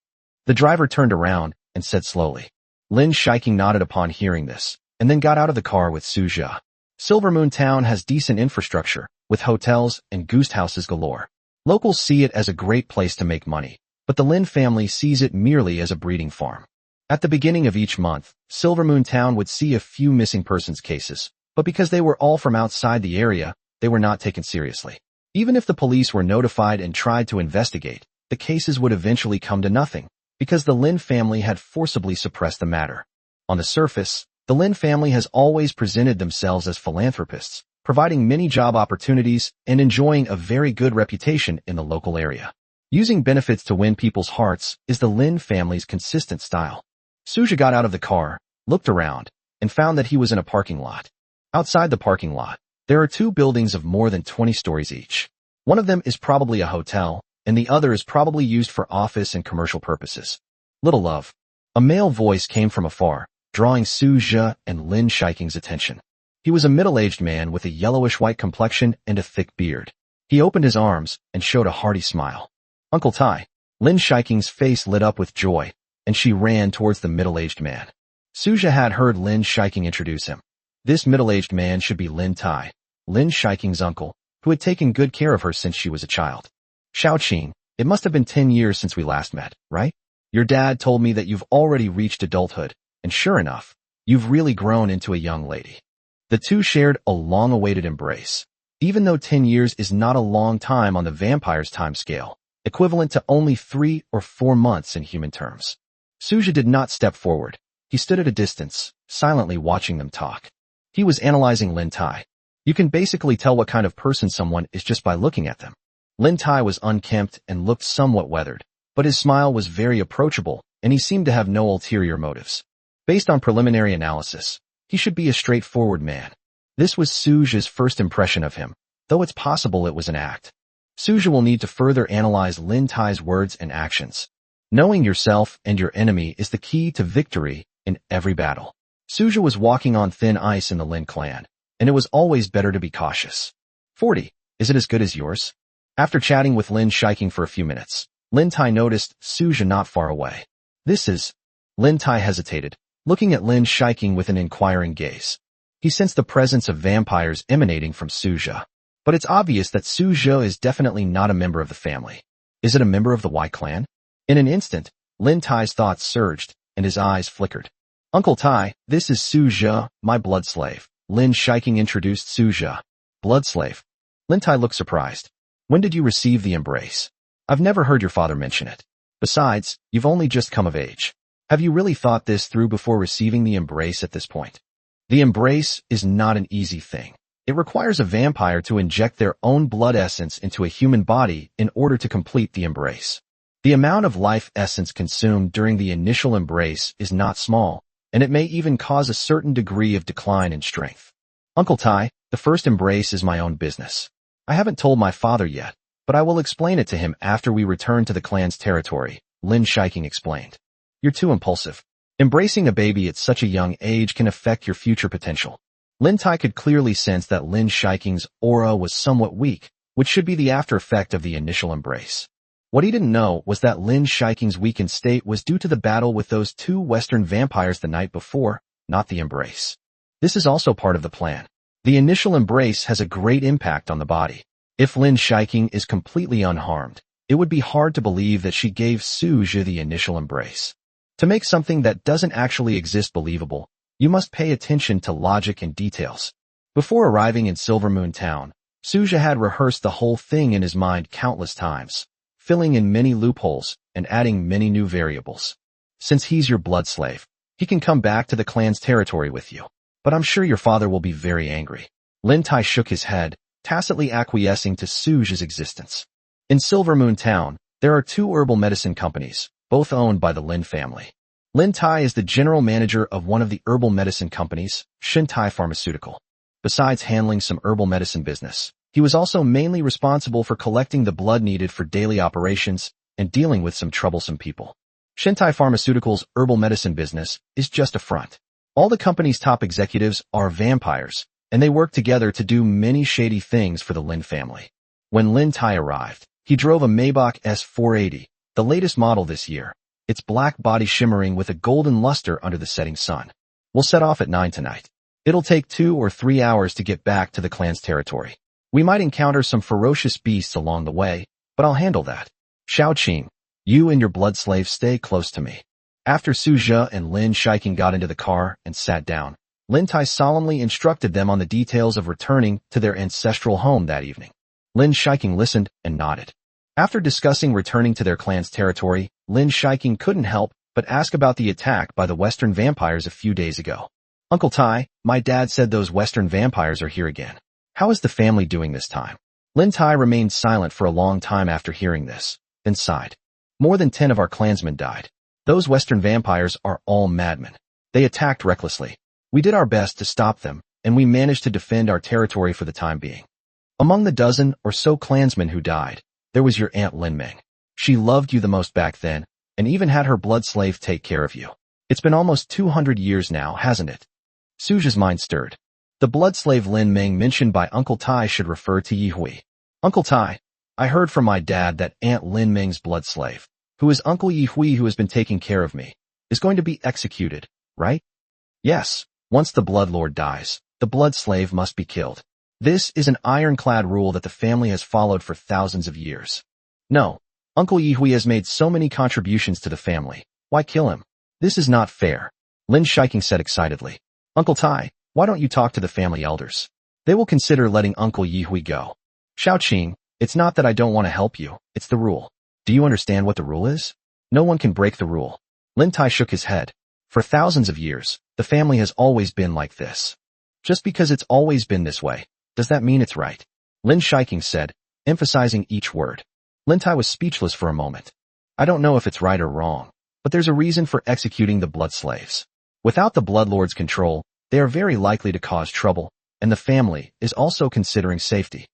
The driver turned around and said slowly. Lin Shiking nodded upon hearing this, and then got out of the car with Suja. Silvermoon Town has decent infrastructure, with hotels and goose houses galore. Locals see it as a great place to make money, but the Lin family sees it merely as a breeding farm. At the beginning of each month, Silvermoon Town would see a few missing persons cases, but because they were all from outside the area, they were not taken seriously. Even if the police were notified and tried to investigate, the cases would eventually come to nothing, because the Lin family had forcibly suppressed the matter. On the surface, the Lin family has always presented themselves as philanthropists, providing many job opportunities and enjoying a very good reputation in the local area. Using benefits to win people's hearts is the Lin family's consistent style. Suja got out of the car, looked around, and found that he was in a parking lot. Outside the parking lot, there are two buildings of more than 20 stories each. One of them is probably a hotel, and the other is probably used for office and commercial purposes. Little love. A male voice came from afar, drawing Suja and Lin Shiking's attention. He was a middle-aged man with a yellowish-white complexion and a thick beard. He opened his arms and showed a hearty smile. Uncle Tai. Lin Shiking's face lit up with joy, and she ran towards the middle-aged man. Suja had heard Lin Shiking introduce him. This middle-aged man should be Lin Tai, Lin Shiking's uncle, who had taken good care of her since she was a child. Xiaoqing, it must have been 10 years since we last met, right? Your dad told me that you've already reached adulthood, and sure enough, you've really grown into a young lady. The two shared a long-awaited embrace. Even though 10 years is not a long time on the vampire's time scale, equivalent to only 3 or 4 months in human terms. Suja did not step forward. He stood at a distance, silently watching them talk. He was analyzing Lin Tai. You can basically tell what kind of person someone is just by looking at them. Lin Tai was unkempt and looked somewhat weathered, but his smile was very approachable, and he seemed to have no ulterior motives. Based on preliminary analysis, he should be a straightforward man. This was Suja's first impression of him, though it's possible it was an act. Suja will need to further analyze Lin Tai's words and actions. Knowing yourself and your enemy is the key to victory in every battle. Suja was walking on thin ice in the Lin clan, and it was always better to be cautious. 40. Is it as good as yours? After chatting with Lin Shiking for a few minutes, Lin Tai noticed Suja not far away. This is... Lin Tai hesitated, looking at Lin Shiking with an inquiring gaze. He sensed the presence of vampires emanating from Suja. But it's obvious that Suja is definitely not a member of the family. Is it a member of the Y clan? In an instant, Lin Tai's thoughts surged, and his eyes flickered. Uncle Tai, this is Suja, my blood slave. Lin Shiking introduced Suja. Blood slave. Lin Tai looked surprised. When did you receive the embrace? I've never heard your father mention it. Besides, you've only just come of age. Have you really thought this through before receiving the embrace at this point? The embrace is not an easy thing. It requires a vampire to inject their own blood essence into a human body in order to complete the embrace. The amount of life essence consumed during the initial embrace is not small, and it may even cause a certain degree of decline in strength. Uncle Tai, the first embrace is my own business. I haven't told my father yet, but I will explain it to him after we return to the clan's territory, Lin Shiking explained. You're too impulsive. Embracing a baby at such a young age can affect your future potential. Lin Tai could clearly sense that Lin Shiking's aura was somewhat weak, which should be the after effect of the initial embrace. What he didn't know was that Lin Shiking's weakened state was due to the battle with those two Western vampires the night before, not the embrace. This is also part of the plan. The initial embrace has a great impact on the body. If Lin Shiking is completely unharmed, it would be hard to believe that she gave Suja the initial embrace. To make something that doesn't actually exist believable, you must pay attention to logic and details. Before arriving in Silvermoon Town, Suja had rehearsed the whole thing in his mind countless times, filling in many loopholes and adding many new variables. Since he's your blood slave, he can come back to the clan's territory with you. But I'm sure your father will be very angry. Lin Tai shook his head, tacitly acquiescing to Suja's existence. In Silvermoon Town, there are two herbal medicine companies, both owned by the Lin family. Lin Tai is the general manager of one of the herbal medicine companies, Shintai Pharmaceutical. Besides handling some herbal medicine business, he was also mainly responsible for collecting the blood needed for daily operations and dealing with some troublesome people. Shintai Pharmaceutical's herbal medicine business is just a front. All the company's top executives are vampires, and they work together to do many shady things for the Lin family. When Lin Tai arrived, he drove a Maybach S480, the latest model this year, its black body shimmering with a golden luster under the setting sun. We'll set off at 9 tonight. It'll take 2 or 3 hours to get back to the clan's territory. We might encounter some ferocious beasts along the way, but I'll handle that. Xiaoqing, you and your blood slave stay close to me. After Suja and Lin Shiking got into the car and sat down, Lin Tai solemnly instructed them on the details of returning to their ancestral home that evening. Lin Shiking listened and nodded. After discussing returning to their clan's territory, Lin Shiking couldn't help but ask about the attack by the Western vampires a few days ago. Uncle Tai, my dad said those Western vampires are here again. How is the family doing this time? Lin Tai remained silent for a long time after hearing this, then sighed. More than 10 of our clansmen died. Those Western vampires are all madmen. They attacked recklessly. We did our best to stop them, and we managed to defend our territory for the time being. Among the dozen or so clansmen who died, there was your Aunt Lin Meng. She loved you the most back then, and even had her blood slave take care of you. It's been almost 200 years now, hasn't it? Suja's mind stirred. The blood slave Lin Meng mentioned by Uncle Tai should refer to Yi Hui. Uncle Tai, I heard from my dad that Aunt Lin Meng's blood slave, who is Uncle Yi Hui who has been taking care of me, is going to be executed, right? Yes, once the blood lord dies, the blood slave must be killed. This is an ironclad rule that the family has followed for thousands of years. No, Uncle Yi Hui has made so many contributions to the family. Why kill him? This is not fair, Lin Shiking said excitedly. Uncle Tai, why don't you talk to the family elders? They will consider letting Uncle Yi Hui go. Xiaoqing, it's not that I don't want to help you, it's the rule. Do you understand what the rule is? No one can break the rule. Lin Tai shook his head. For thousands of years, the family has always been like this. Just because it's always been this way, does that mean it's right? Lin Shiking said, emphasizing each word. Lin Tai was speechless for a moment. I don't know if it's right or wrong, but there's a reason for executing the blood slaves. Without the bloodlord's control, they are very likely to cause trouble, and the family is also considering safety.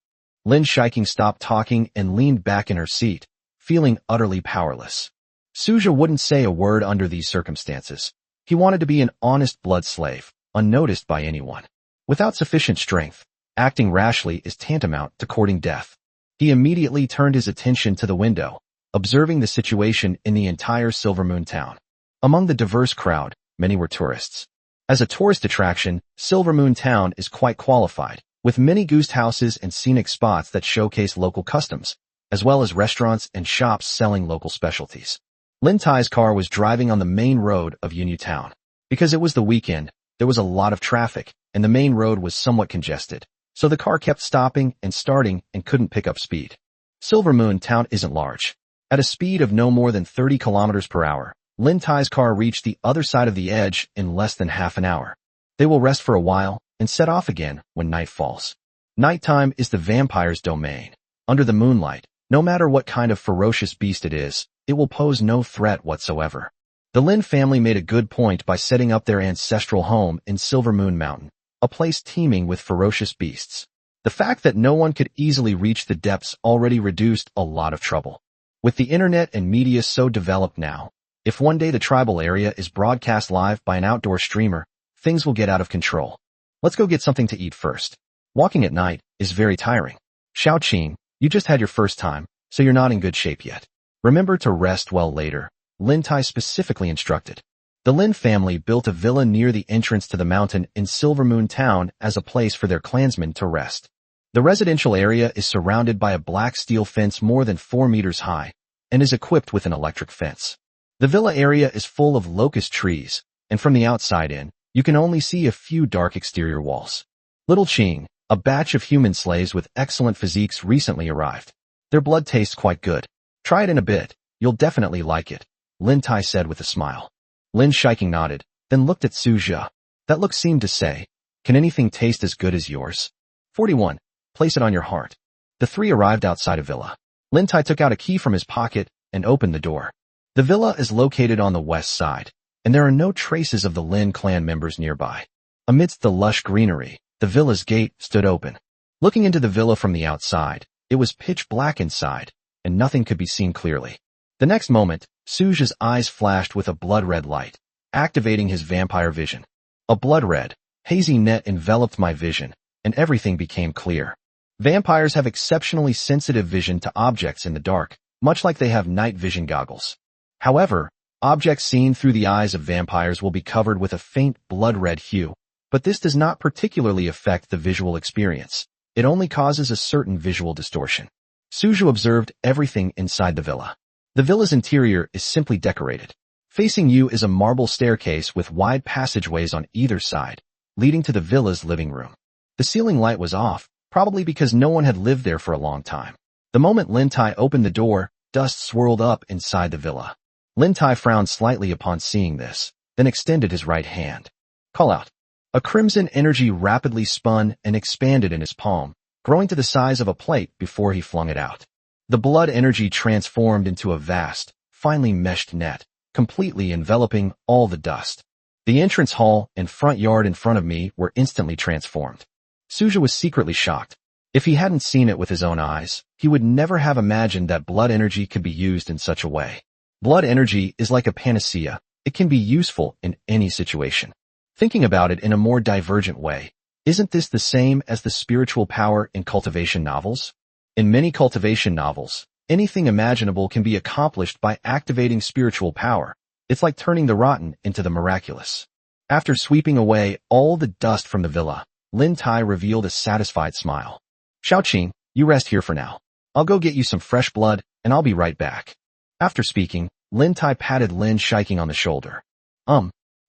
Lin Shiking stopped talking and leaned back in her seat, feeling utterly powerless. Suja wouldn't say a word under these circumstances. He wanted to be an honest blood slave, unnoticed by anyone. Without sufficient strength, acting rashly is tantamount to courting death. He immediately turned his attention to the window, observing the situation in the entire Silvermoon town. Among the diverse crowd, many were tourists. As a tourist attraction, Silvermoon town is quite qualified, with many ghost houses and scenic spots that showcase local customs, as well as restaurants and shops selling local specialties. Lin Tai's car was driving on the main road of Yunyu town. Because it was the weekend, there was a lot of traffic, and the main road was somewhat congested, so the car kept stopping and starting and couldn't pick up speed. Silvermoon town isn't large. At a speed of no more than 30 kilometers per hour, Lin Tai's car reached the other side of the edge in less than half an hour. They will rest for a while and set off again when night falls. Nighttime is the vampire's domain. Under the moonlight, no matter what kind of ferocious beast it is, it will pose no threat whatsoever. The Lin family made a good point by setting up their ancestral home in Silvermoon Mountain, a place teeming with ferocious beasts. The fact that no one could easily reach the depths already reduced a lot of trouble. With the internet and media so developed now, if one day the tribal area is broadcast live by an outdoor streamer, things will get out of control. Let's go get something to eat first. Walking at night is very tiring. Xiaoqing, you just had your first time, so you're not in good shape yet. Remember to rest well later, Lin Tai specifically instructed. The Lin family built a villa near the entrance to the mountain in Silvermoon town as a place for their clansmen to rest. The residential area is surrounded by a black steel fence more than 4 meters high and is equipped with an electric fence. The villa area is full of locust trees, and from the outside in, you can only see a few dark exterior walls. Little Qing, a batch of human slaves with excellent physiques recently arrived. Their blood tastes quite good. Try it in a bit, you'll definitely like it, Lin Tai said with a smile. Lin Shiking nodded, then looked at Suja. That look seemed to say, can anything taste as good as yours? 41. Place it on your heart. The three arrived outside a villa. Lin Tai took out a key from his pocket and opened the door. The villa is located on the west side, and there are no traces of the Lin clan members nearby. Amidst the lush greenery, the villa's gate stood open. Looking into the villa from the outside, it was pitch black inside, and nothing could be seen clearly. The next moment, Suja's eyes flashed with a blood-red light, activating his vampire vision. A blood-red, hazy net enveloped my vision, and everything became clear. Vampires have exceptionally sensitive vision to objects in the dark, much like they have night vision goggles. However, objects seen through the eyes of vampires will be covered with a faint blood-red hue, but this does not particularly affect the visual experience. It only causes a certain visual distortion. Suja observed everything inside the villa. The villa's interior is simply decorated. Facing you is a marble staircase with wide passageways on either side, leading to the villa's living room. The ceiling light was off, probably because no one had lived there for a long time. The moment Lin Tai opened the door, dust swirled up inside the villa. Lin Tai frowned slightly upon seeing this, then extended his right hand. Call out. A crimson energy rapidly spun and expanded in his palm, growing to the size of a plate before he flung it out. The blood energy transformed into a vast, finely meshed net, completely enveloping all the dust. The entrance hall and front yard in front of me were instantly transformed. Suja was secretly shocked. If he hadn't seen it with his own eyes, he would never have imagined that blood energy could be used in such a way. Blood energy is like a panacea. It can be useful in any situation. Thinking about it in a more divergent way, isn't this the same as the spiritual power in cultivation novels? In many cultivation novels, anything imaginable can be accomplished by activating spiritual power. It's like turning the rotten into the miraculous. After sweeping away all the dust from the villa, Lin Tai revealed a satisfied smile. Xiaoqing, you rest here for now. I'll go get you some fresh blood, and I'll be right back. After speaking, Lin Tai patted Lin Shiking on the shoulder.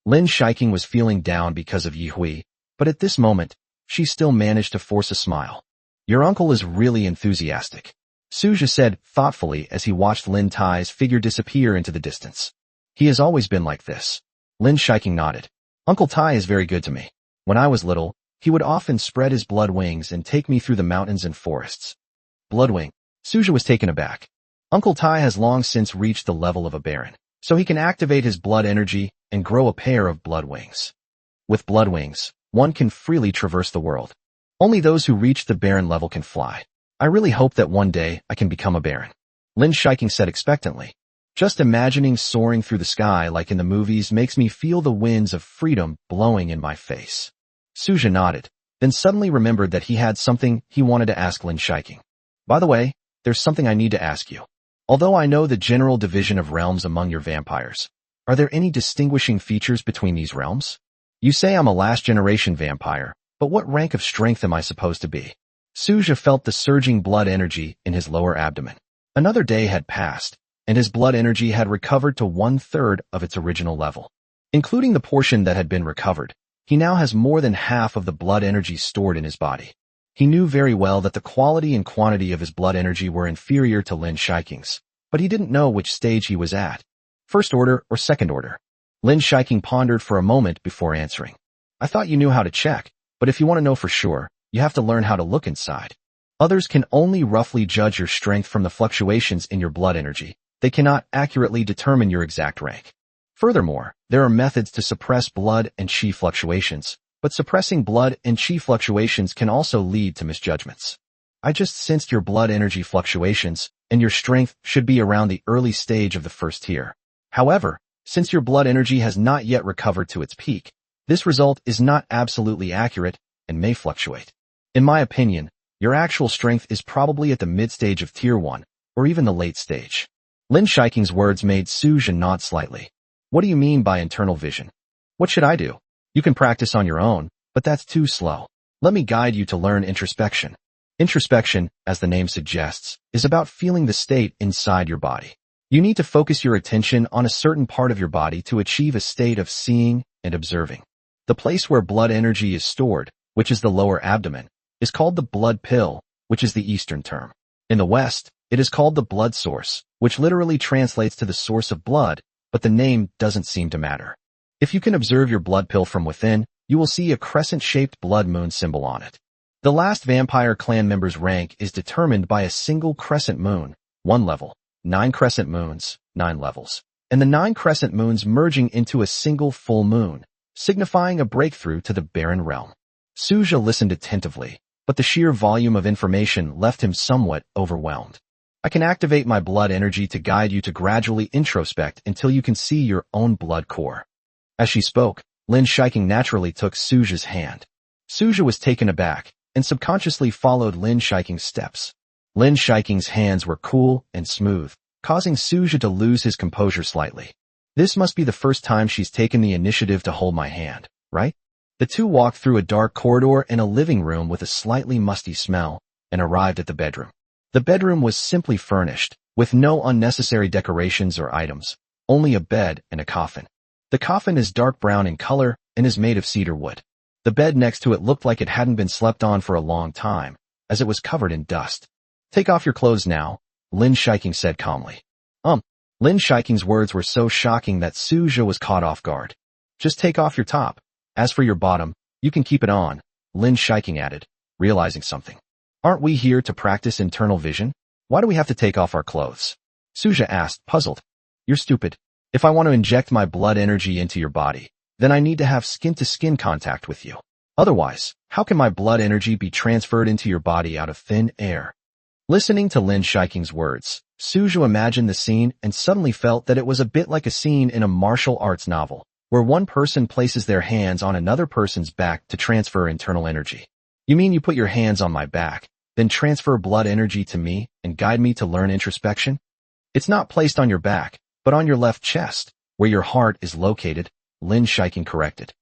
Lin Shiking was feeling down because of Yi Hui, but at this moment, she still managed to force a smile. Your uncle is really enthusiastic, Suja said thoughtfully as he watched Lin Tai's figure disappear into the distance. He has always been like this. Lin Shiking nodded. Uncle Tai is very good to me. When I was little, he would often spread his blood wings and take me through the mountains and forests. Bloodwing. Suja was taken aback. Uncle Tai has long since reached the level of a baron, so he can activate his blood energy and grow a pair of blood wings. With blood wings, one can freely traverse the world. Only those who reach the baron level can fly. I really hope that one day I can become a baron. Lin Shiking said expectantly. Just imagining soaring through the sky like in the movies makes me feel the winds of freedom blowing in my face. Suja nodded, then suddenly remembered that he had something he wanted to ask Lin Shiking. By the way, there's something I need to ask you. Although I know the general division of realms among your vampires, are there any distinguishing features between these realms? You say I'm a last-generation vampire, but what rank of strength am I supposed to be? Suja felt the surging blood energy in his lower abdomen. Another day had passed, and his blood energy had recovered to 1/3 of its original level. Including the portion that had been recovered, he now has more than half of the blood energy stored in his body. He knew very well that the quality and quantity of his blood energy were inferior to Lin Shiking's, but he didn't know which stage he was at. First order or second order? Lin Shiking pondered for a moment before answering. I thought you knew how to check, but if you want to know for sure, you have to learn how to look inside. Others can only roughly judge your strength from the fluctuations in your blood energy. They cannot accurately determine your exact rank. Furthermore, there are methods to suppress blood and chi fluctuations, but suppressing blood and chi fluctuations can also lead to misjudgments. I just sensed your blood energy fluctuations, and your strength should be around the early stage of the first tier. However, since your blood energy has not yet recovered to its peak, this result is not absolutely accurate and may fluctuate. In my opinion, your actual strength is probably at the mid-stage of Tier 1, or even the late stage. Lin Shiking's words made Suja nod slightly. What do you mean by internal vision? What should I do? You can practice on your own, but that's too slow. Let me guide you to learn introspection. Introspection, as the name suggests, is about feeling the state inside your body. You need to focus your attention on a certain part of your body to achieve a state of seeing and observing. The place where blood energy is stored, which is the lower abdomen, is called the blood pill, which is the Eastern term. In the West, it is called the blood source, which literally translates to the source of blood, but the name doesn't seem to matter. If you can observe your blood pill from within, you will see a crescent-shaped blood moon symbol on it. The last vampire clan member's rank is determined by a single crescent moon, 1 level, 9 crescent moons, 9 levels, and the 9 crescent moons merging into a single full moon, signifying a breakthrough to the barren realm. Suja listened attentively, but the sheer volume of information left him somewhat overwhelmed. I can activate my blood energy to guide you to gradually introspect until you can see your own blood core. As she spoke, Lin Shiking naturally took Suja's hand. Suja was taken aback and subconsciously followed Lin Shiking's steps. Lin Shiking's hands were cool and smooth, causing Suja to lose his composure slightly. This must be the first time she's taken the initiative to hold my hand, right? The two walked through a dark corridor and a living room with a slightly musty smell and arrived at the bedroom. The bedroom was simply furnished, with no unnecessary decorations or items, only a bed and a coffin. The coffin is dark brown in color and is made of cedar wood. The bed next to it looked like it hadn't been slept on for a long time, as it was covered in dust. Take off your clothes now, Lin Shiking said calmly. Lin Shiking's words were so shocking that Suja was caught off guard. Just take off your top. As for your bottom, You can keep it on, Lin Shiking added, realizing something. Aren't we here to practice internal vision? Why do we have to take off our clothes? Suja asked, puzzled. You're stupid. If I want to inject my blood energy into your body, then I need to have skin-to-skin contact with you. Otherwise, how can my blood energy be transferred into your body out of thin air? Listening to Lin Shiking's words, Suju imagined the scene and suddenly felt that it was a bit like a scene in a martial arts novel, where one person places their hands on another person's back to transfer internal energy. You mean you put your hands on my back, then transfer blood energy to me and guide me to learn introspection? It's not placed on your back, but on your left chest, where your heart is located, Lin Shiking corrected.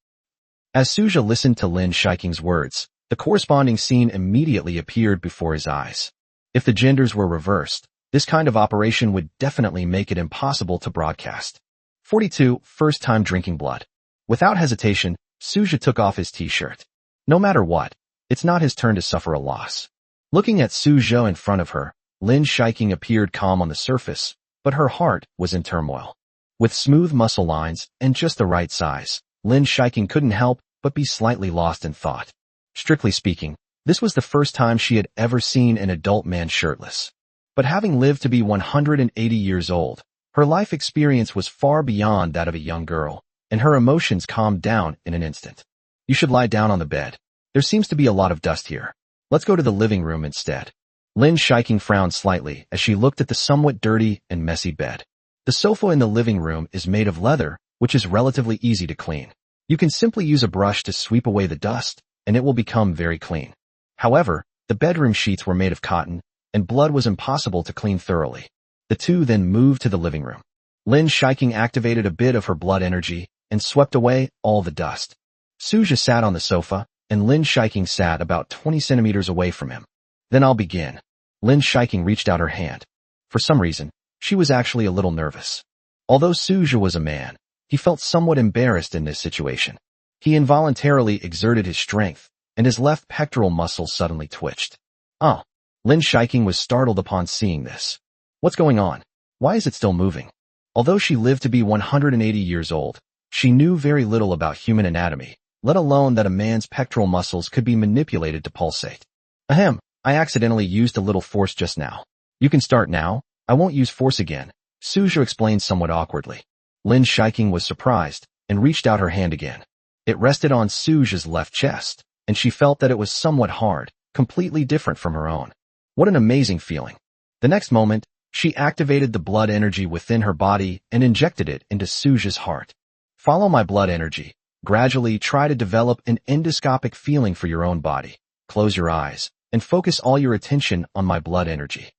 As Suja listened to Lin Shiking's words, the corresponding scene immediately appeared before his eyes. If the genders were reversed, this kind of operation would definitely make it impossible to broadcast. 42. First time drinking blood. Without hesitation, Suja took off his t-shirt. No matter what, it's not his turn to suffer a loss. Looking at Suja in front of her, Lin Shiking appeared calm on the surface, but her heart was in turmoil. With smooth muscle lines and just the right size, Lin Shiking couldn't help but be slightly lost in thought. Strictly speaking, this was the first time she had ever seen an adult man shirtless. But having lived to be 180 years old, her life experience was far beyond that of a young girl, and her emotions calmed down in an instant. You should lie down on the bed. There seems to be a lot of dust here. Let's go to the living room instead. Lin Shiking frowned slightly as she looked at the somewhat dirty and messy bed. The sofa in the living room is made of leather, which is relatively easy to clean. You can simply use a brush to sweep away the dust, and it will become very clean. However, the bedroom sheets were made of cotton, and blood was impossible to clean thoroughly. The two then moved to the living room. Lin Shiking activated a bit of her blood energy and swept away all the dust. Suja sat on the sofa, and Lin Shiking sat about 20 centimeters away from him. Then I'll begin. Lin Shiking reached out her hand. For some reason, she was actually a little nervous. Although Suja was a man, he felt somewhat embarrassed in this situation. He involuntarily exerted his strength, and his left pectoral muscle suddenly twitched. Ah! Lin Shiking was startled upon seeing this. What's going on? Why is it still moving? Although she lived to be 180 years old, she knew very little about human anatomy, let alone that a man's pectoral muscles could be manipulated to pulsate. Ahem, I accidentally used a little force just now. You can start now, I won't use force again, Suja explained somewhat awkwardly. Lin Shiking was surprised, and reached out her hand again. It rested on Suja's left chest, and she felt that it was somewhat hard, completely different from her own. What an amazing feeling. The next moment, she activated the blood energy within her body and injected it into Suja's heart. Follow my blood energy. Gradually try to develop an endoscopic feeling for your own body. Close your eyes, and focus all your attention on my blood energy.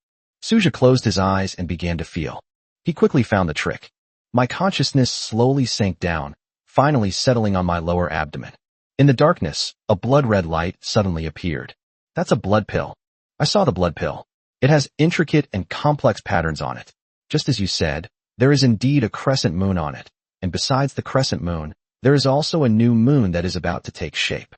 Suja closed his eyes and began to feel. He quickly found the trick. My consciousness slowly sank down, finally settling on my lower abdomen. In the darkness, a blood-red light suddenly appeared. That's a blood pill. I saw the blood pill. It has intricate and complex patterns on it. Just as you said, there is indeed a crescent moon on it, and besides the crescent moon, there is also a new moon that is about to take shape.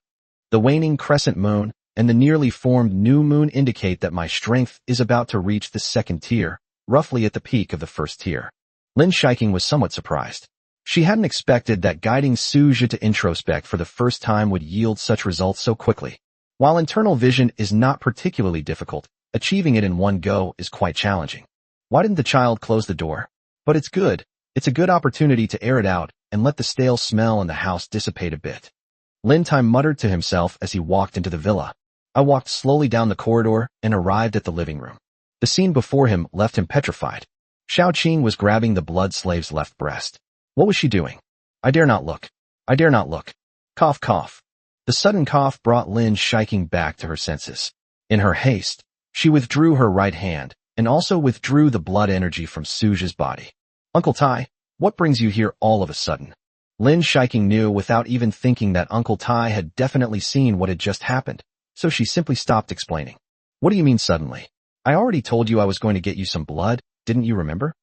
The waning crescent moon and the nearly formed new moon indicate that my strength is about to reach the second tier, roughly at the peak of the first tier. Lin Shiking was somewhat surprised. She hadn't expected that guiding Suja to introspect for the first time would yield such results so quickly. While internal vision is not particularly difficult, achieving it in one go is quite challenging. Why didn't the child close the door? But it's good. It's a good opportunity to air it out and let the stale smell in the house dissipate a bit. Lin Tai muttered to himself as he walked into the villa. I walked slowly down the corridor and arrived at the living room. The scene before him left him petrified. Xiao Qing was grabbing the blood slave's left breast. What was she doing? I dare not look. I dare not look. Cough, cough. The sudden cough brought Lin Shiking back to her senses. In her haste, she withdrew her right hand and also withdrew the blood energy from Suja's body. Uncle Tai, what brings you here all of a sudden? Lin Shiking knew without even thinking that Uncle Tai had definitely seen what had just happened, so she simply stopped explaining. What do you mean suddenly? I already told you I was going to get you some blood, didn't you remember?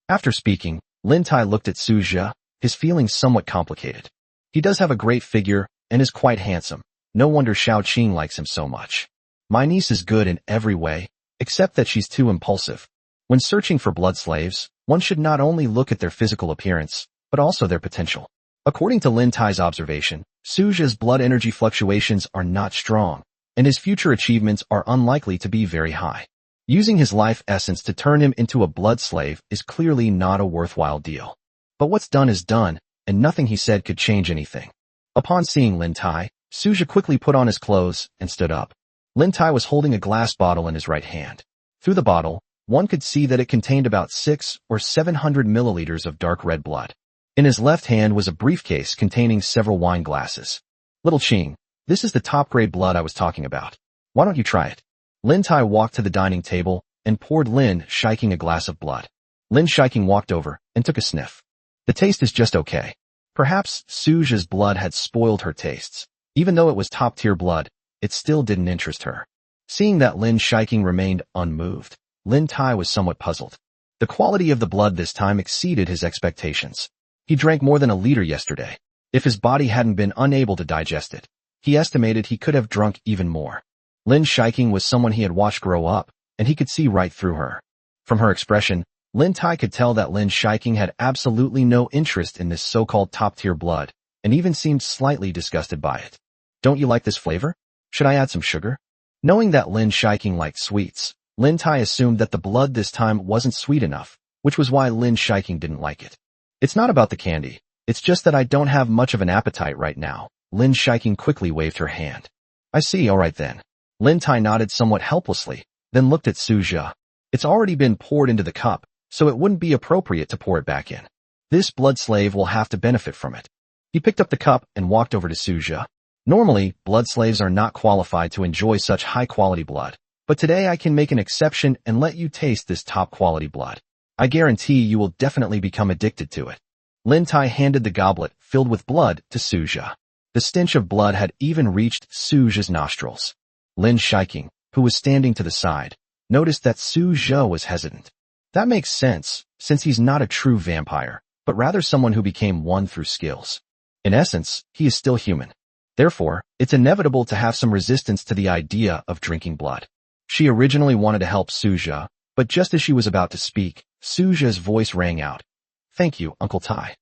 After speaking, Lin Tai looked at Suja, his feelings somewhat complicated. He does have a great figure and is quite handsome. No wonder Xiao Qing likes him so much. My niece is good in every way, except that she's too impulsive. When searching for blood slaves, one should not only look at their physical appearance, but also their potential. According to Lin Tai's observation, Suja's blood energy fluctuations are not strong, and his future achievements are unlikely to be very high. Using his life essence to turn him into a blood slave is clearly not a worthwhile deal. But what's done is done, and nothing he said could change anything. Upon seeing Lin Tai, Suja quickly put on his clothes and stood up. Lin Tai was holding a glass bottle in his right hand. Through the bottle, one could see that it contained about 600 or 700 milliliters of dark red blood. In his left hand was a briefcase containing several wine glasses. Little Qing, this is the top-grade blood I was talking about. Why don't you try it? Lin Tai walked to the dining table and poured Lin Shiking a glass of blood. Lin Shiking walked over and took a sniff. The taste is just okay. Perhaps Suja's blood had spoiled her tastes. Even though it was top-tier blood, it still didn't interest her. Seeing that Lin Shiking remained unmoved, Lin Tai was somewhat puzzled. The quality of the blood this time exceeded his expectations. He drank more than a liter yesterday. If his body hadn't been unable to digest it, he estimated he could have drunk even more. Lin Shiking was someone he had watched grow up, and he could see right through her. From her expression, Lin Tai could tell that Lin Shiking had absolutely no interest in this so-called top-tier blood, and even seemed slightly disgusted by it. Don't you like this flavor? Should I add some sugar? Knowing that Lin Shiking liked sweets, Lin Tai assumed that the blood this time wasn't sweet enough, which was why Lin Shiking didn't like it. It's not about the candy, it's just that I don't have much of an appetite right now. Lin Shiking quickly waved her hand. I see, alright then. Lin Tai nodded somewhat helplessly, then looked at Suja. It's already been poured into the cup, so it wouldn't be appropriate to pour it back in. This blood slave will have to benefit from it. He picked up the cup and walked over to Suja. Normally, blood slaves are not qualified to enjoy such high-quality blood, but today I can make an exception and let you taste this top-quality blood. I guarantee you will definitely become addicted to it. Lin Tai handed the goblet filled with blood to Suja. The stench of blood had even reached Suja's nostrils. Lin Shiking, who was standing to the side, noticed that Suja was hesitant. That makes sense, since he's not a true vampire, but rather someone who became one through skills. In essence, he is still human. Therefore, it's inevitable to have some resistance to the idea of drinking blood. She originally wanted to help Suja, but just as she was about to speak, Suja's voice rang out. Thank you, Uncle Tai.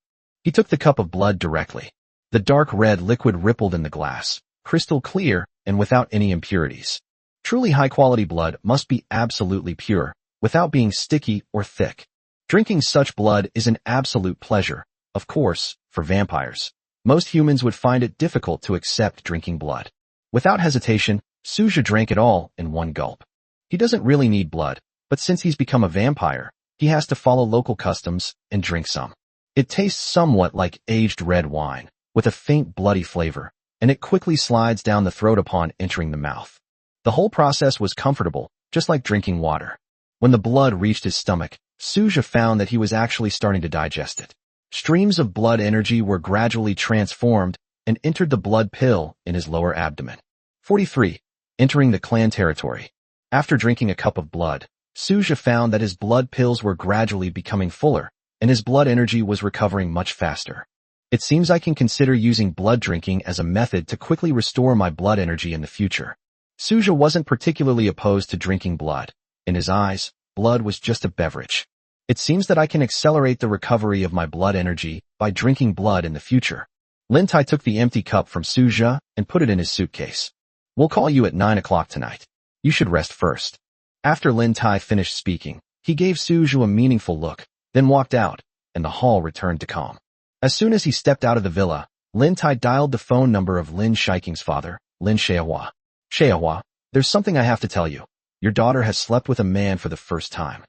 He took the cup of blood directly. The dark red liquid rippled in the glass, crystal clear and without any impurities. Truly high-quality blood must be absolutely pure, without being sticky or thick. Drinking such blood is an absolute pleasure, of course, for vampires. Most humans would find it difficult to accept drinking blood. Without hesitation, Suja drank it all in one gulp. He doesn't really need blood, but since he's become a vampire, he has to follow local customs and drink some. It tastes somewhat like aged red wine, with a faint bloody flavor, and it quickly slides down the throat upon entering the mouth. The whole process was comfortable, just like drinking water. When the blood reached his stomach, Suja found that he was actually starting to digest it. Streams of blood energy were gradually transformed and entered the blood pill in his lower abdomen. 43. Entering the clan territory. After drinking a cup of blood, Suja found that his blood pills were gradually becoming fuller, and his blood energy was recovering much faster. It seems I can consider using blood drinking as a method to quickly restore my blood energy in the future. Suja wasn't particularly opposed to drinking blood. In his eyes, blood was just a beverage. It seems that I can accelerate the recovery of my blood energy by drinking blood in the future. Lin Tai took the empty cup from Suja and put it in his suitcase. We'll call you at 9 o'clock tonight. You should rest first. After Lin Tai finished speaking, he gave Suja a meaningful look, then walked out, and the hall returned to calm. As soon as he stepped out of the villa, Lin Tai dialed the phone number of Lin Shiking's father, Lin Xiaohua. Xiaohua, there's something I have to tell you. Your daughter has slept with a man for the first time.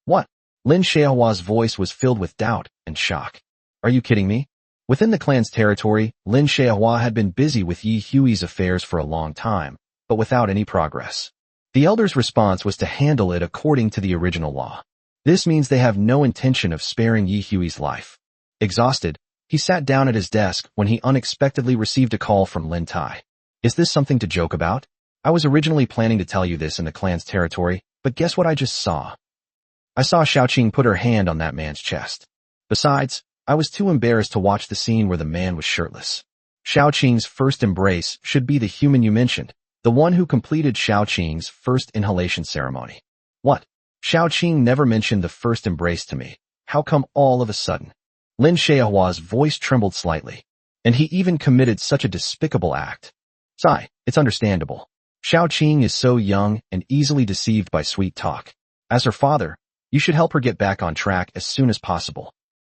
What? Lin Xiaohua's voice was filled with doubt and shock. Are you kidding me? Within the clan's territory, Lin Xiaohua had been busy with Yi Hui's affairs for a long time, but without any progress. The elder's response was to handle it according to the original law. This means they have no intention of sparing Yi Hui's life. Exhausted, he sat down at his desk when he unexpectedly received a call from Lin Tai. Is this something to joke about? I was originally planning to tell you this in the clan's territory, but guess what I just saw? I saw Xiaoqing put her hand on that man's chest. Besides, I was too embarrassed to watch the scene where the man was shirtless. Xiaoqing's first embrace should be the human you mentioned, the one who completed Xiaoqing's first inhalation ceremony. What? Xiaoqing never mentioned the first embrace to me. How come all of a sudden? Lin Xiaohua's voice trembled slightly. And he even committed such a despicable act. Sigh, it's understandable. Xiao Qing is so young and easily deceived by sweet talk. As her father, you should help her get back on track as soon as possible.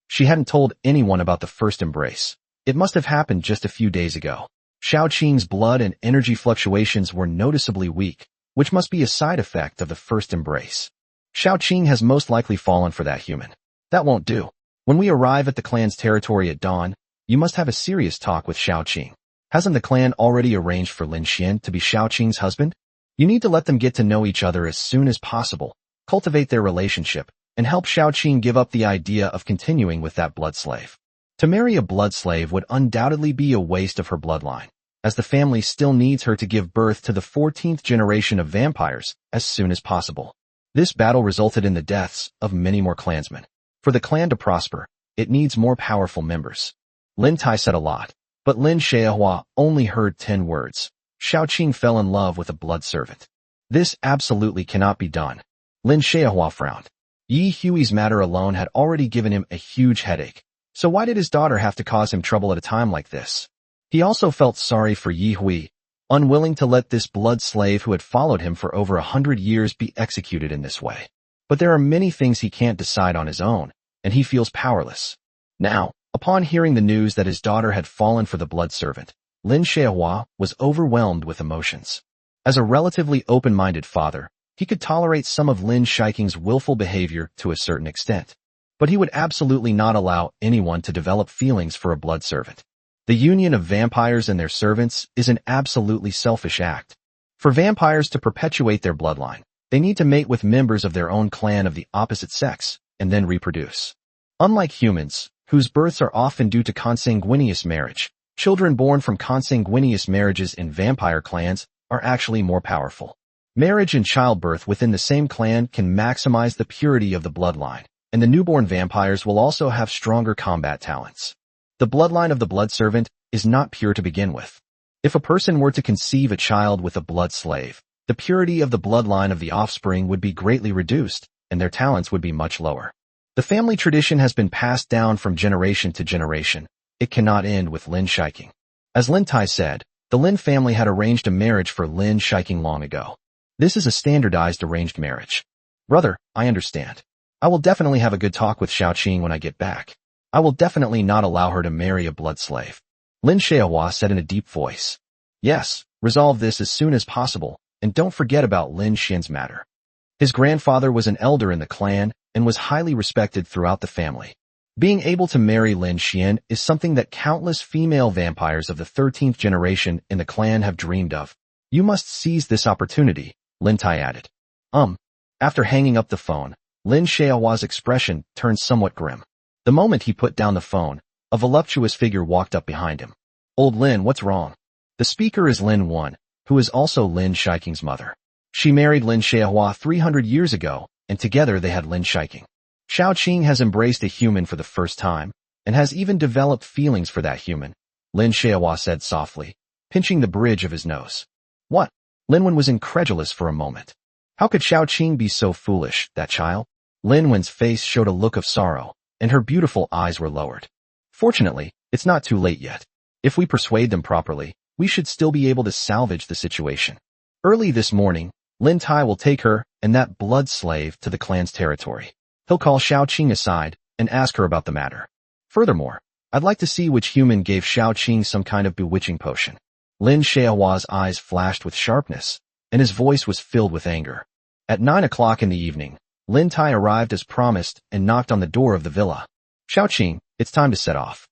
She hadn't told anyone about the first embrace. It must have happened just a few days ago. Xiao Qing's blood and energy fluctuations were noticeably weak, which must be a side effect of the first embrace. Xiao Qing has most likely fallen for that human. That won't do. When we arrive at the clan's territory at dawn, you must have a serious talk with Xiao Qing. Hasn't the clan already arranged for Lin Xian to be Xiao Qing's husband? You need to let them get to know each other as soon as possible, cultivate their relationship, and help Xiao Qing give up the idea of continuing with that blood slave. To marry a blood slave would undoubtedly be a waste of her bloodline, as the family still needs her to give birth to the 14th generation of vampires as soon as possible. This battle resulted in the deaths of many more clansmen. For the clan to prosper, it needs more powerful members. Lin Tai said a lot, but Lin Xiaohua only heard 10 words. Xiao Qing fell in love with a blood servant. This absolutely cannot be done. Lin Xiaohua frowned. Yi Hui's matter alone had already given him a huge headache, so why did his daughter have to cause him trouble at a time like this? He also felt sorry for Yi Hui, unwilling to let this blood slave who had followed him for over 100 years be executed in this way. But there are many things he can't decide on his own, and he feels powerless. Now, upon hearing the news that his daughter had fallen for the blood servant, Lin Xiaohua was overwhelmed with emotions. As a relatively open-minded father, he could tolerate some of Lin Shiking's willful behavior to a certain extent, but he would absolutely not allow anyone to develop feelings for a blood servant. The union of vampires and their servants is an absolutely selfish act. For vampires to perpetuate their bloodline, they need to mate with members of their own clan of the opposite sex, and then reproduce. Unlike humans, whose births are often due to consanguineous marriage, children born from consanguineous marriages in vampire clans are actually more powerful. Marriage and childbirth within the same clan can maximize the purity of the bloodline, and the newborn vampires will also have stronger combat talents. The bloodline of the blood servant is not pure to begin with. If a person were to conceive a child with a blood slave, the purity of the bloodline of the offspring would be greatly reduced, and their talents would be much lower. The family tradition has been passed down from generation to generation. It cannot end with Lin Shiking. As Lin Tai said, the Lin family had arranged a marriage for Lin Shiking long ago. This is a standardized arranged marriage. Brother, I understand. I will definitely have a good talk with Xiao Qing when I get back. I will definitely not allow her to marry a blood slave. Lin Xiaohua said in a deep voice. Yes, resolve this as soon as possible, and don't forget about Lin Xian's matter. His grandfather was an elder in the clan and was highly respected throughout the family. Being able to marry Lin Xian is something that countless female vampires of the 13th generation in the clan have dreamed of. You must seize this opportunity, Lin Tai added. After hanging up the phone, Lin Xiaohua's expression turned somewhat grim. The moment he put down the phone, a voluptuous figure walked up behind him. Old Lin, what's wrong? The speaker is Lin Wan, who is also Lin Shiking's mother. She married Lin Xiaohua 300 years ago, and together they had Lin Shiking. Xiao Qing has embraced a human for the first time, and has even developed feelings for that human, Lin Xiaohua said softly, pinching the bridge of his nose. What? Lin Wan was incredulous for a moment. How could Xiao Qing be so foolish, that child? Lin Wan's face showed a look of sorrow, and her beautiful eyes were lowered. Fortunately, it's not too late yet. If we persuade them properly, we should still be able to salvage the situation. Early this morning, Lin Tai will take her and that blood slave to the clan's territory. He'll call Xiao Qing aside and ask her about the matter. Furthermore, I'd like to see which human gave Xiao Qing some kind of bewitching potion. Lin Xiaohua's eyes flashed with sharpness, and his voice was filled with anger. At 9 o'clock in the evening, Lin Tai arrived as promised and knocked on the door of the villa. Xiao Qing, it's time to set off.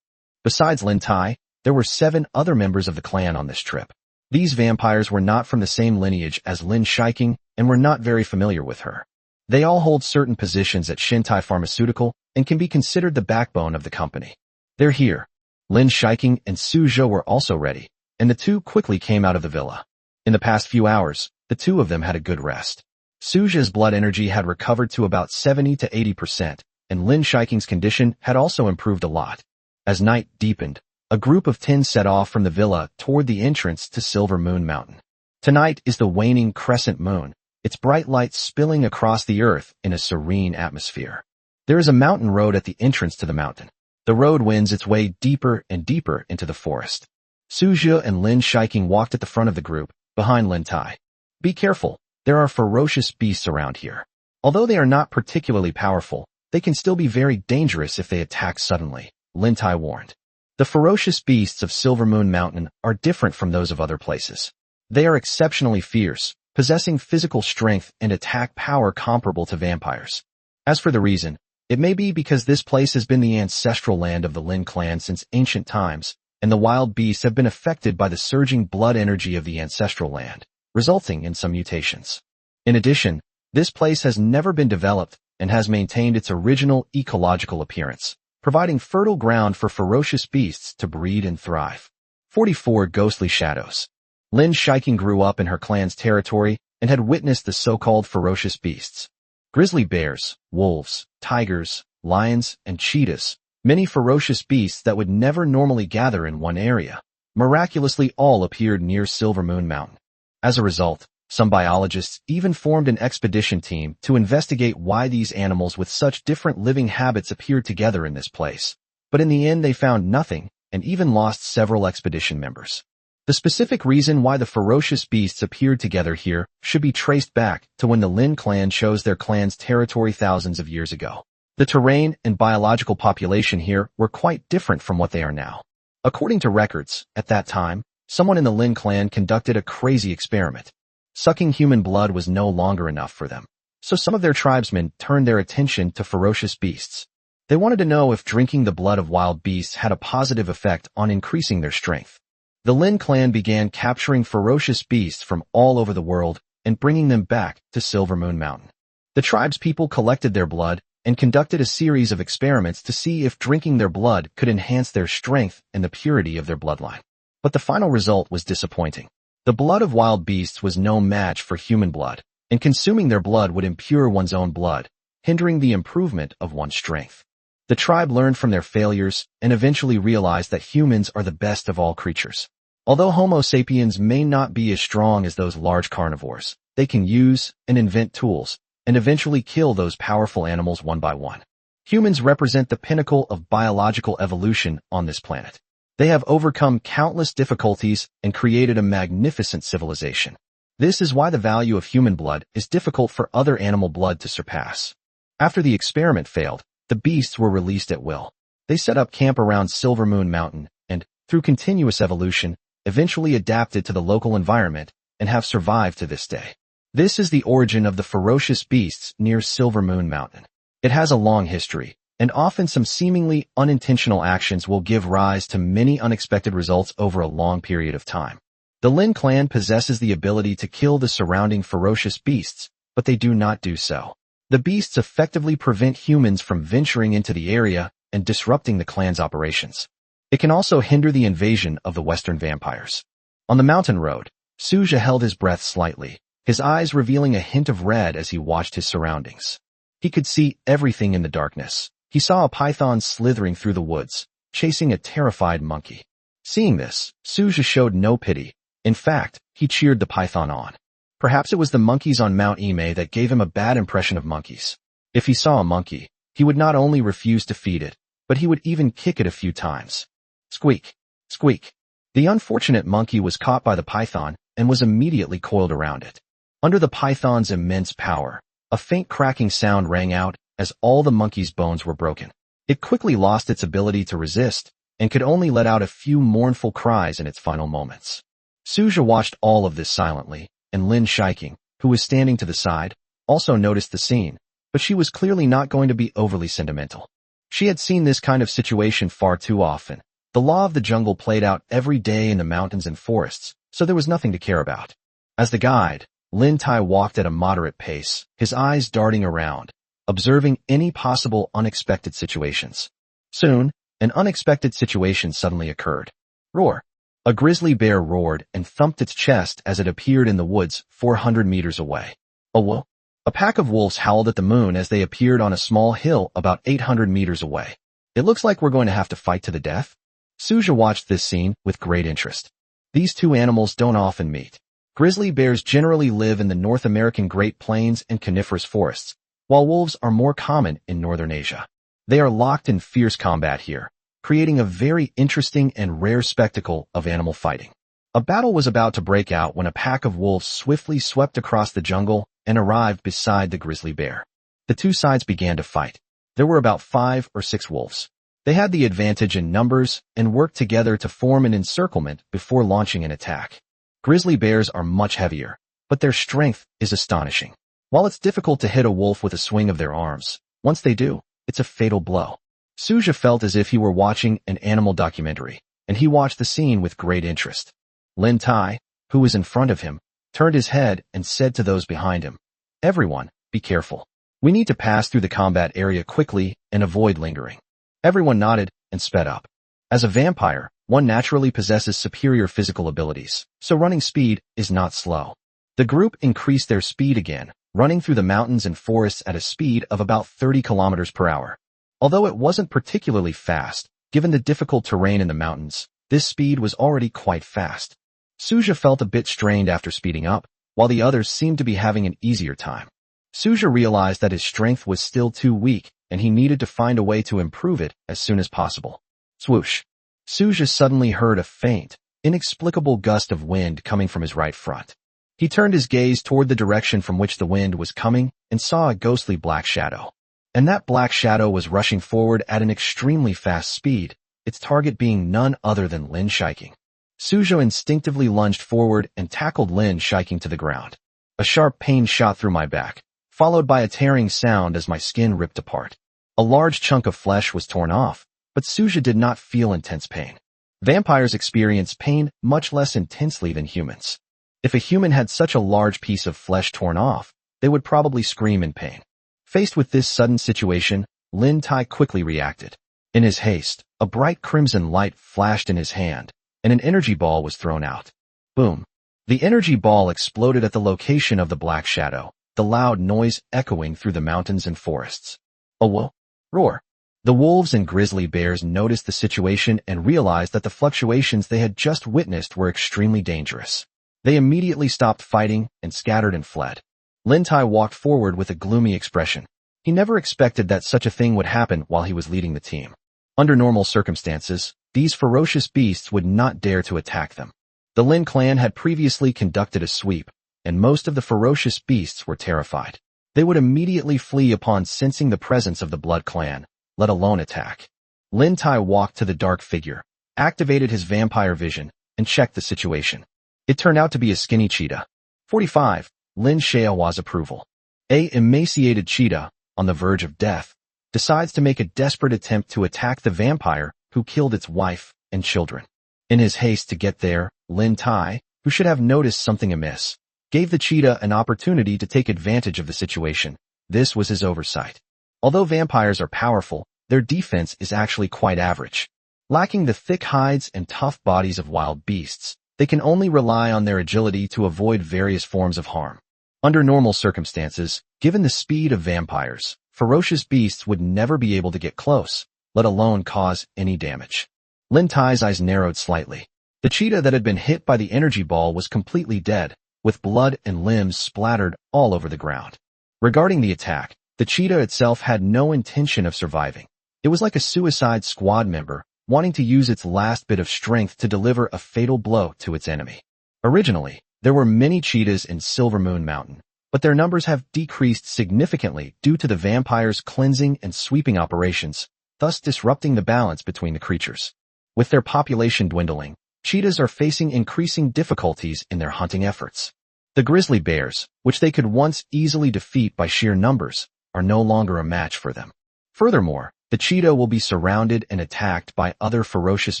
Besides Lin Tai, there were 7 other members of the clan on this trip. These vampires were not from the same lineage as Lin Shiking and were not very familiar with her. They all hold certain positions at Shintai Pharmaceutical and can be considered the backbone of the company. They're here. Lin Shiking and Su Zhou were also ready, and the two quickly came out of the villa. In the past few hours, the two of them had a good rest. Su Zhou's blood energy had recovered to about 70 to 80%, and Lin Shiking's condition had also improved a lot. As night deepened, a group of 10 set off from the villa toward the entrance to Silver Moon Mountain. Tonight is the waning crescent moon, its bright light spilling across the earth in a serene atmosphere. There is a mountain road at the entrance to the mountain. The road wends its way deeper and deeper into the forest. Suzhou and Lin Shiking walked at the front of the group, behind Lin Tai. Be careful, there are ferocious beasts around here. Although they are not particularly powerful, they can still be very dangerous if they attack suddenly, Lin Tai warned. The ferocious beasts of Silvermoon Mountain are different from those of other places. They are exceptionally fierce, possessing physical strength and attack power comparable to vampires. As for the reason, it may be because this place has been the ancestral land of the Lin clan since ancient times, and the wild beasts have been affected by the surging blood energy of the ancestral land, resulting in some mutations. In addition, this place has never been developed and has maintained its original ecological appearance, providing fertile ground for ferocious beasts to breed and thrive. 44 Ghostly Shadows. Lin Shiking grew up in her clan's territory and had witnessed the so-called ferocious beasts. Grizzly bears, wolves, tigers, lions, and cheetahs, many ferocious beasts that would never normally gather in one area, miraculously all appeared near Silvermoon Mountain. As a result, some biologists even formed an expedition team to investigate why these animals with such different living habits appeared together in this place. But in the end they found nothing and even lost several expedition members. The specific reason why the ferocious beasts appeared together here should be traced back to when the Lin clan chose their clan's territory thousands of years ago. The terrain and biological population here were quite different from what they are now. According to records, at that time, someone in the Lin clan conducted a crazy experiment. Sucking human blood was no longer enough for them, so some of their tribesmen turned their attention to ferocious beasts. They wanted to know if drinking the blood of wild beasts had a positive effect on increasing their strength. The Lin clan began capturing ferocious beasts from all over the world and bringing them back to Silvermoon Mountain. The tribespeople collected their blood and conducted a series of experiments to see if drinking their blood could enhance their strength and the purity of their bloodline. But the final result was disappointing. The blood of wild beasts was no match for human blood, and consuming their blood would impure one's own blood, hindering the improvement of one's strength. The tribe learned from their failures and eventually realized that humans are the best of all creatures. Although Homo sapiens may not be as strong as those large carnivores, they can use and invent tools and eventually kill those powerful animals one by one. Humans represent the pinnacle of biological evolution on this planet. They have overcome countless difficulties and created a magnificent civilization. This is why the value of human blood is difficult for other animal blood to surpass. After the experiment failed, the beasts were released at will. They set up camp around Silvermoon Mountain and, through continuous evolution, eventually adapted to the local environment and have survived to this day. This is the origin of the ferocious beasts near Silvermoon Mountain. It has a long history, and often some seemingly unintentional actions will give rise to many unexpected results over a long period of time. The Lin clan possesses the ability to kill the surrounding ferocious beasts, but they do not do so. The beasts effectively prevent humans from venturing into the area and disrupting the clan's operations. It can also hinder the invasion of the western vampires. On the mountain road, Suzhou held his breath slightly, his eyes revealing a hint of red as he watched his surroundings. He could see everything in the darkness. He saw a python slithering through the woods, chasing a terrified monkey. Seeing this, Suzhou showed no pity. In fact, he cheered the python on. Perhaps it was the monkeys on Mount Ime that gave him a bad impression of monkeys. If he saw a monkey, he would not only refuse to feed it, but he would even kick it a few times. Squeak, squeak. The unfortunate monkey was caught by the python and was immediately coiled around it. Under the python's immense power, a faint cracking sound rang out as all the monkey's bones were broken. It quickly lost its ability to resist and could only let out a few mournful cries in its final moments. Suzhou watched all of this silently, and Lin Shiking, who was standing to the side, also noticed the scene, but she was clearly not going to be overly sentimental. She had seen this kind of situation far too often. The law of the jungle played out every day in the mountains and forests, so there was nothing to care about. As the guide, Lin Tai walked at a moderate pace, his eyes darting around, observing any possible unexpected situations. Soon, an unexpected situation suddenly occurred. Roar! A grizzly bear roared and thumped its chest as it appeared in the woods 400 meters away. Whoa! A pack of wolves howled at the moon as they appeared on a small hill about 800 meters away. It looks like we're going to have to fight to the death. Suzhou watched this scene with great interest. These two animals don't often meet. Grizzly bears generally live in the North American Great Plains and coniferous forests, while wolves are more common in northern Asia. They are locked in fierce combat here, creating a very interesting and rare spectacle of animal fighting. A battle was about to break out when a pack of wolves swiftly swept across the jungle and arrived beside the grizzly bear. The two sides began to fight. There were about 5 or 6 wolves. They had the advantage in numbers and worked together to form an encirclement before launching an attack. Grizzly bears are much heavier, but their strength is astonishing. While it's difficult to hit a wolf with a swing of their arms, once they do, it's a fatal blow. Suja felt as if he were watching an animal documentary, and he watched the scene with great interest. Lin Tai, who was in front of him, turned his head and said to those behind him, "Everyone, be careful. We need to pass through the combat area quickly and avoid lingering." Everyone nodded and sped up. As a vampire, one naturally possesses superior physical abilities, so running speed is not slow. The group increased their speed again, running through the mountains and forests at a speed of about 30 kilometers per hour. Although it wasn't particularly fast, given the difficult terrain in the mountains, this speed was already quite fast. Suja felt a bit strained after speeding up, while the others seemed to be having an easier time. Suja realized that his strength was still too weak, and he needed to find a way to improve it as soon as possible. Swoosh! Suja suddenly heard a faint, inexplicable gust of wind coming from his right front. He turned his gaze toward the direction from which the wind was coming and saw a ghostly black shadow. And that black shadow was rushing forward at an extremely fast speed, its target being none other than Lin Shiking. Suja instinctively lunged forward and tackled Lin Shiking to the ground. A sharp pain shot through my back, followed by a tearing sound as my skin ripped apart. A large chunk of flesh was torn off, but Suja did not feel intense pain. Vampires experience pain much less intensely than humans. If a human had such a large piece of flesh torn off, they would probably scream in pain. Faced with this sudden situation, Lin Tai quickly reacted. In his haste, a bright crimson light flashed in his hand, and an energy ball was thrown out. Boom! The energy ball exploded at the location of the black shadow, the loud noise echoing through the mountains and forests. A whoa! Roar! The wolves and grizzly bears noticed the situation and realized that the fluctuations they had just witnessed were extremely dangerous. They immediately stopped fighting and scattered and fled. Lin Tai walked forward with a gloomy expression. He never expected that such a thing would happen while he was leading the team. Under normal circumstances, these ferocious beasts would not dare to attack them. The Lin clan had previously conducted a sweep, and most of the ferocious beasts were terrified. They would immediately flee upon sensing the presence of the Blood clan, let alone attack. Lin Tai walked to the dark figure, activated his vampire vision, and checked the situation. It turned out to be a skinny cheetah. 45. Lin Xiaohua's approval. A emaciated cheetah, on the verge of death, decides to make a desperate attempt to attack the vampire who killed its wife and children. In his haste to get there, Lin Tai, who should have noticed something amiss, gave the cheetah an opportunity to take advantage of the situation. This was his oversight. Although vampires are powerful, their defense is actually quite average. Lacking the thick hides and tough bodies of wild beasts, they can only rely on their agility to avoid various forms of harm. Under normal circumstances, given the speed of vampires, ferocious beasts would never be able to get close, let alone cause any damage. Lin Tai's eyes narrowed slightly. The cheetah that had been hit by the energy ball was completely dead, with blood and limbs splattered all over the ground. Regarding the attack, the cheetah itself had no intention of surviving. It was like a suicide squad member, wanting to use its last bit of strength to deliver a fatal blow to its enemy. Originally, there were many cheetahs in Silver Moon Mountain, but their numbers have decreased significantly due to the vampires' cleansing and sweeping operations, thus disrupting the balance between the creatures. With their population dwindling, cheetahs are facing increasing difficulties in their hunting efforts. The grizzly bears, which they could once easily defeat by sheer numbers, are no longer a match for them. Furthermore, the cheetah will be surrounded and attacked by other ferocious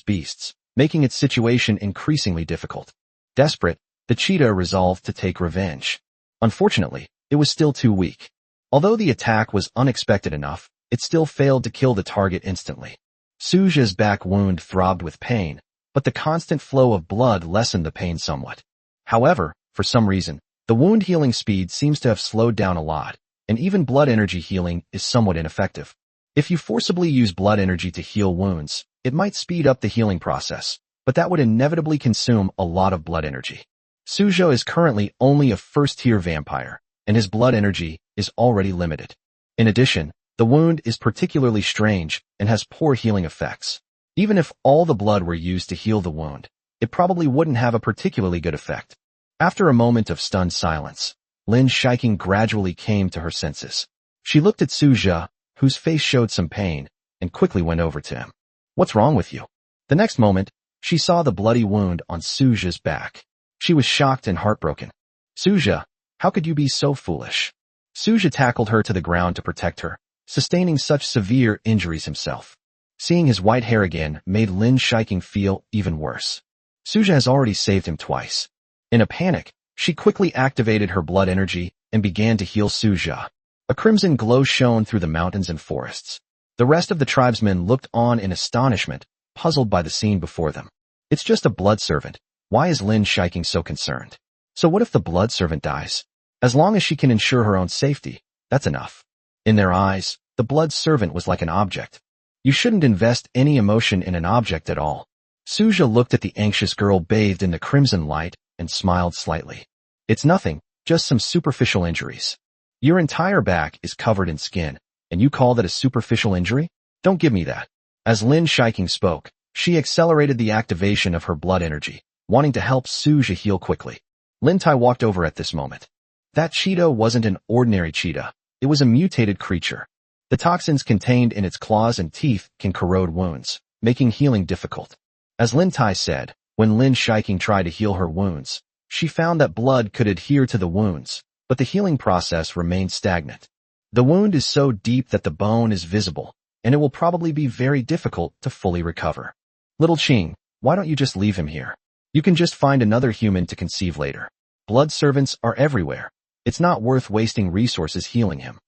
beasts, making its situation increasingly difficult. Desperate, the cheetah resolved to take revenge. Unfortunately, it was still too weak. Although the attack was unexpected enough, it still failed to kill the target instantly. Suja's back wound throbbed with pain, but the constant flow of blood lessened the pain somewhat. However, for some reason, the wound healing speed seems to have slowed down a lot, and even blood energy healing is somewhat ineffective. If you forcibly use blood energy to heal wounds, it might speed up the healing process, but that would inevitably consume a lot of blood energy. Suja is currently only a first-tier vampire, and his blood energy is already limited. In addition, the wound is particularly strange and has poor healing effects. Even if all the blood were used to heal the wound, it probably wouldn't have a particularly good effect. After a moment of stunned silence, Lin Shiking gradually came to her senses. She looked at Suja, whose face showed some pain, and quickly went over to him. "What's wrong with you?" The next moment, she saw the bloody wound on Suja's back. She was shocked and heartbroken. "Suja, how could you be so foolish?" Suja tackled her to the ground to protect her, sustaining such severe injuries himself. Seeing his white hair again made Lin Shiking feel even worse. Suja has already saved him twice. In a panic, she quickly activated her blood energy and began to heal Suja. A crimson glow shone through the mountains and forests. The rest of the tribesmen looked on in astonishment, puzzled by the scene before them. It's just a blood servant. Why is Lin Shiking so concerned? So what if the blood servant dies? As long as she can ensure her own safety, that's enough. In their eyes, the blood servant was like an object. You shouldn't invest any emotion in an object at all. Suja looked at the anxious girl bathed in the crimson light and smiled slightly. "It's nothing, just some superficial injuries. Your entire back is covered in skin, and you call that a superficial injury? Don't give me that." As Lin Shiking spoke, she accelerated the activation of her blood energy, wanting to help Suja heal quickly. Lin Tai walked over at this moment. That cheetah wasn't an ordinary cheetah. It was a mutated creature. The toxins contained in its claws and teeth can corrode wounds, making healing difficult. As Lin Tai said, when Lin Shiking tried to heal her wounds, she found that blood could adhere to the wounds, but the healing process remained stagnant. The wound is so deep that the bone is visible, and it will probably be very difficult to fully recover. "Little Qing, why don't you just leave him here? You can just find another human to conceive later. Blood servants are everywhere. It's not worth wasting resources healing him."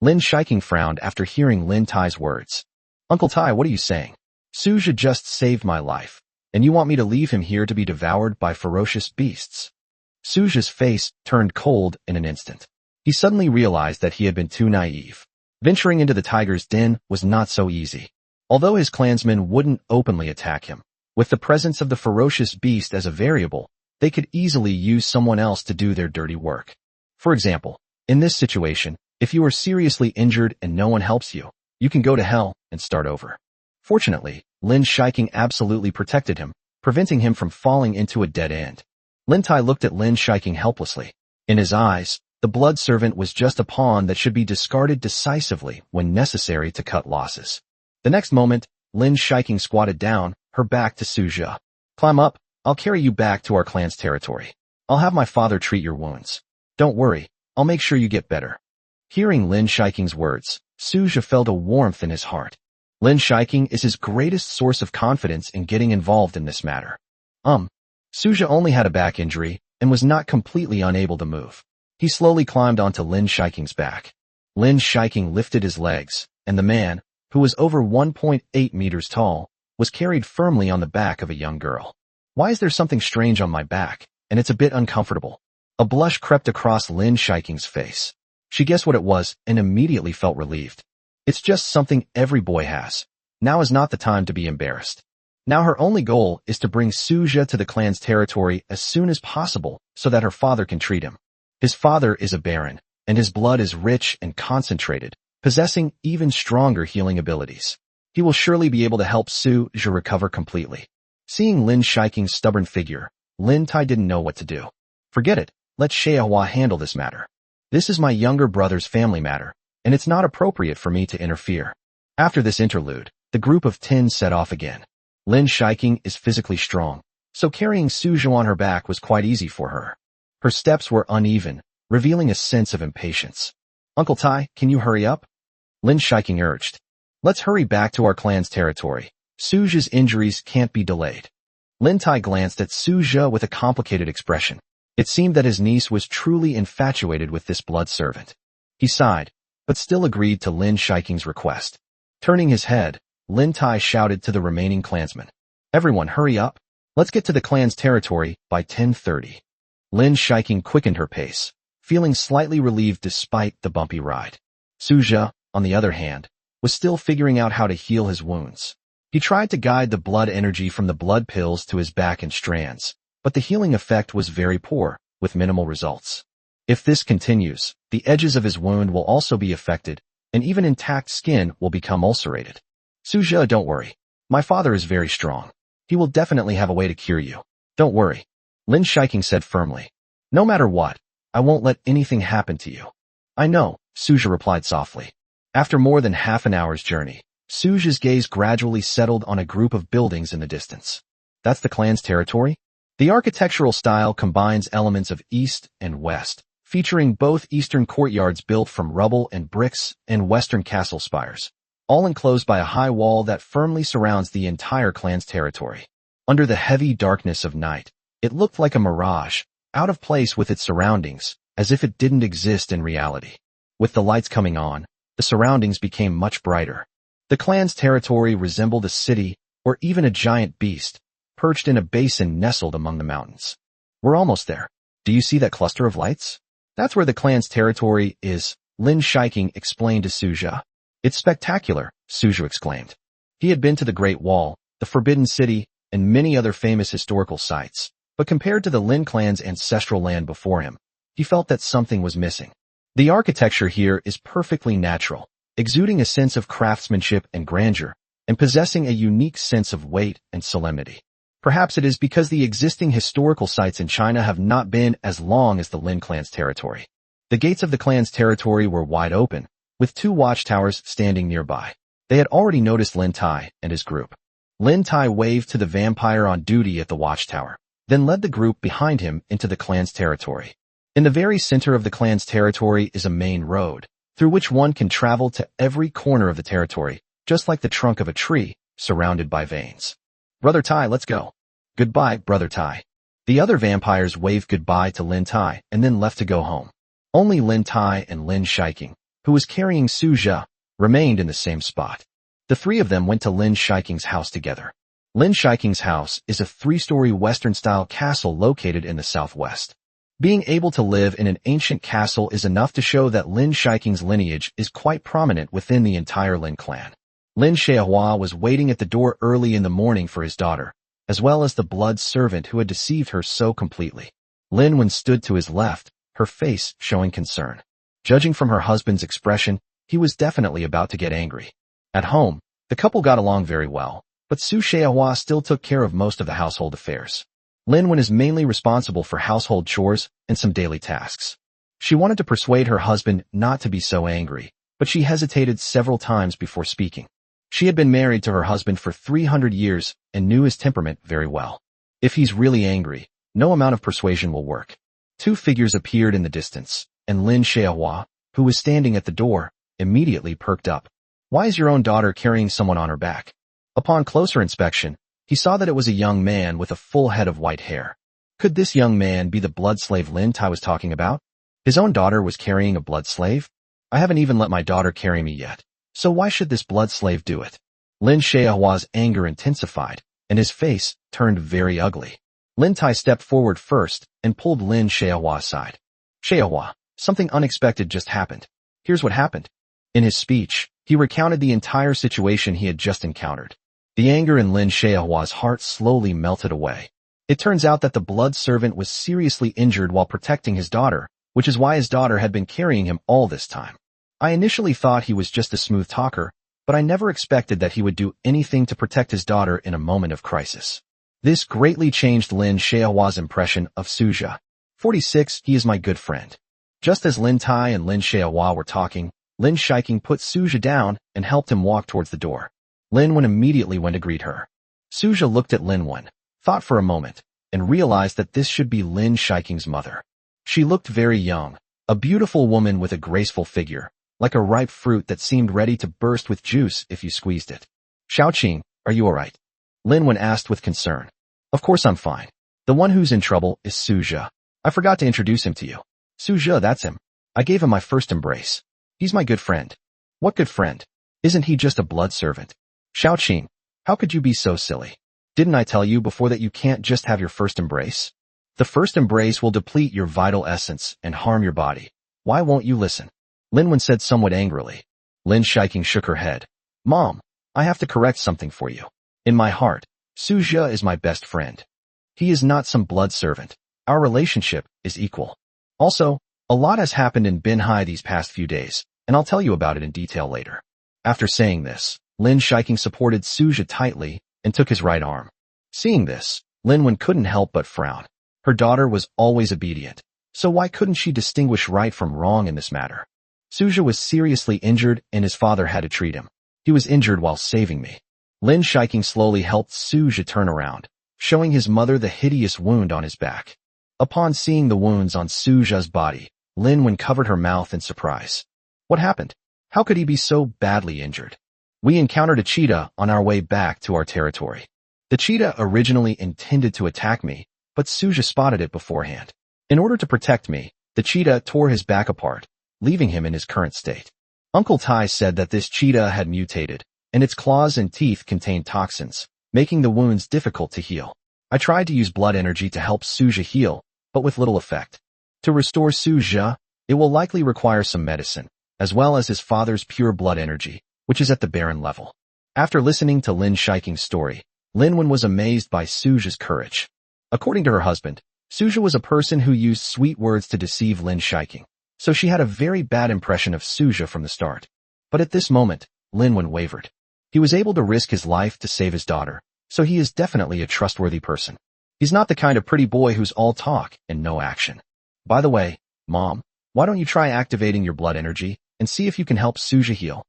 Lin Shiking frowned after hearing Lin Tai's words. "Uncle Tai, what are you saying? Suja just saved my life, and you want me to leave him here to be devoured by ferocious beasts?" Suja's face turned cold in an instant. He suddenly realized that he had been too naive. Venturing into the tiger's den was not so easy. Although his clansmen wouldn't openly attack him, with the presence of the ferocious beast as a variable, they could easily use someone else to do their dirty work. For example, in this situation, if you are seriously injured and no one helps you, you can go to hell and start over. Fortunately, Lin Shiking absolutely protected him, preventing him from falling into a dead end. Lin Tai looked at Lin Shiking helplessly. In his eyes, the blood servant was just a pawn that should be discarded decisively when necessary to cut losses. The next moment, Lin Shiking squatted down, her back to Suja. "Climb up, I'll carry you back to our clan's territory. I'll have my father treat your wounds. Don't worry, I'll make sure you get better." Hearing Lin Shiking's words, Suja felt a warmth in his heart. Lin Shiking is his greatest source of confidence in getting involved in this matter. Suja only had a back injury and was not completely unable to move. He slowly climbed onto Lin Shiking's back. Lin Shiking lifted his legs, and the man, who was over 1.8 meters tall, was carried firmly on the back of a young girl. "Why is there something strange on my back, and it's a bit uncomfortable?" A blush crept across Lin Shiking's face. She guessed what it was and immediately felt relieved. It's just something every boy has. Now is not the time to be embarrassed. Now her only goal is to bring Suja to the clan's territory as soon as possible so that her father can treat him. His father is a baron, and his blood is rich and concentrated, possessing even stronger healing abilities. He will surely be able to help Suja recover completely. Seeing Lin Shiking's stubborn figure, Lin Tai didn't know what to do. "Forget it, let Xiehua handle this matter. This is my younger brother's family matter, and it's not appropriate for me to interfere." After this interlude, the group of 10 set off again. Lin Shiking is physically strong, so carrying Suja on her back was quite easy for her. Her steps were uneven, revealing a sense of impatience. "Uncle Tai, can you hurry up?" Lin Shiking urged. "Let's hurry back to our clan's territory. Suja's injuries can't be delayed." Lin Tai glanced at Suja with a complicated expression. It seemed that his niece was truly infatuated with this blood servant. He sighed, but still agreed to Lin Shiking's request. Turning his head, Lin Tai shouted to the remaining clansmen. "Everyone hurry up. Let's get to the clan's territory by 10:30. Lin Shiking quickened her pace, feeling slightly relieved despite the bumpy ride. Suja, on the other hand, was still figuring out how to heal his wounds. He tried to guide the blood energy from the blood pills to his back in strands, but the healing effect was very poor, with minimal results. If this continues, the edges of his wound will also be affected, and even intact skin will become ulcerated. "Suja, don't worry. My father is very strong. He will definitely have a way to cure you. Don't worry, Lin Shiking said firmly. No matter what, I won't let anything happen to you. I know, Suja replied softly. After more than half an hour's journey, Suja's gaze gradually settled on a group of buildings in the distance. That's the clan's territory? The architectural style combines elements of East and West, featuring both eastern courtyards built from rubble and bricks and western castle spires, all enclosed by a high wall that firmly surrounds the entire clan's territory. Under the heavy darkness of night, it looked like a mirage, out of place with its surroundings, as if it didn't exist in reality. With the lights coming on, the surroundings became much brighter. The clan's territory resembled a city or even a giant beast, perched in a basin nestled among the mountains. We're almost there. Do you see that cluster of lights? That's where the clan's territory is, Lin Shiking explained to Suja. It's spectacular, Suja exclaimed. He had been to the Great Wall, the Forbidden City, and many other famous historical sites, but compared to the Lin clan's ancestral land before him, he felt that something was missing. The architecture here is perfectly natural, exuding a sense of craftsmanship and grandeur, and possessing a unique sense of weight and solemnity. Perhaps it is because the existing historical sites in China have not been as long as the Lin clan's territory. The gates of the clan's territory were wide open, with 2 watchtowers standing nearby. They had already noticed Lin Tai and his group. Lin Tai waved to the vampire on duty at the watchtower, then led the group behind him into the clan's territory. In the very center of the clan's territory is a main road, through which one can travel to every corner of the territory, just like the trunk of a tree, surrounded by veins. Brother Tai, let's go. Goodbye, Brother Tai. The other vampires waved goodbye to Lin Tai and then left to go home. Only Lin Tai and Lin Shiking, who was carrying Suja, remained in the same spot. The 3 of them went to Lin Shiking's house together. Lin Shiking's house is a 3-story Western-style castle located in the southwest. Being able to live in an ancient castle is enough to show that Lin Shiking's lineage is quite prominent within the entire Lin clan. Lin Xiaohua was waiting at the door early in the morning for his daughter, as well as the blood servant who had deceived her so completely. Lin Wen stood to his left, her face showing concern. Judging from her husband's expression, he was definitely about to get angry. At home, the couple got along very well, but Su Xiaohua still took care of most of the household affairs. Lin Wen is mainly responsible for household chores and some daily tasks. She wanted to persuade her husband not to be so angry, but she hesitated several times before speaking. She had been married to her husband for 300 years and knew his temperament very well. If he's really angry, no amount of persuasion will work. 2 figures appeared in the distance, and Lin Xiaohua, who was standing at the door, immediately perked up. Why is your own daughter carrying someone on her back? Upon closer inspection, he saw that it was a young man with a full head of white hair. Could this young man be the blood slave Lin Tai was talking about? His own daughter was carrying a blood slave? I haven't even let my daughter carry me yet. So why should this blood slave do it? Lin Xiaohua's anger intensified, and his face turned very ugly. Lin Tai stepped forward first and pulled Lin Xiaohua aside. Xiaohua, something unexpected just happened. Here's what happened. In his speech, he recounted the entire situation he had just encountered. The anger in Lin Xiaohua's heart slowly melted away. It turns out that the blood servant was seriously injured while protecting his daughter, which is why his daughter had been carrying him all this time. I initially thought he was just a smooth talker, but I never expected that he would do anything to protect his daughter in a moment of crisis. This greatly changed Lin Xiaohua's impression of Suja. 46, he is my good friend. Just as Lin Tai and Lin Xiaohua were talking, Lin Shiking put Suja down and helped him walk towards the door. Lin Wen immediately went to greet her. Suja looked at Lin Wen, thought for a moment, and realized that this should be Lin Shiking's mother. She looked very young, a beautiful woman with a graceful figure, like a ripe fruit that seemed ready to burst with juice if you squeezed it. Xiaoqing, are you alright? Lin Wen asked with concern. Of course I'm fine. The one who's in trouble is Suja. I forgot to introduce him to you. Suja, that's him. I gave him my first embrace. He's my good friend. What good friend? Isn't he just a blood servant? Xiaoqing, how could you be so silly? Didn't I tell you before that you can't just have your first embrace? The first embrace will deplete your vital essence and harm your body. Why won't you listen? Lin Wen said somewhat angrily. Lin Shiking shook her head. Mom, I have to correct something for you. In my heart, Suja is my best friend. He is not some blood servant. Our relationship is equal. Also, a lot has happened in Binhai these past few days, and I'll tell you about it in detail later. After saying this, Lin Shiking supported Suja tightly and took his right arm. Seeing this, Lin Wen couldn't help but frown. Her daughter was always obedient, so why couldn't she distinguish right from wrong in this matter? Suja was seriously injured and his father had to treat him. He was injured while saving me. Lin Shiking slowly helped Suja turn around, showing his mother the hideous wound on his back. Upon seeing the wounds on Suja's body, Lin Wen covered her mouth in surprise. What happened? How could he be so badly injured? We encountered a cheetah on our way back to our territory. The cheetah originally intended to attack me, but Suja spotted it beforehand. In order to protect me, the cheetah tore his back apart, leaving him in his current state. Uncle Tai said that this cheetah had mutated, and its claws and teeth contained toxins, making the wounds difficult to heal. I tried to use blood energy to help Suja heal, but with little effect. To restore Suja, it will likely require some medicine, as well as his father's pure blood energy, which is at the barren level. After listening to Lin Shiking's story, Lin Wen was amazed by Suja's courage. According to her husband, Suja was a person who used sweet words to deceive Lin Shiking, so she had a very bad impression of Suja from the start. But at this moment, Lin Wen wavered. He was able to risk his life to save his daughter, so he is definitely a trustworthy person. He's not the kind of pretty boy who's all talk and no action. By the way, Mom, why don't you try activating your blood energy and see if you can help Suja heal?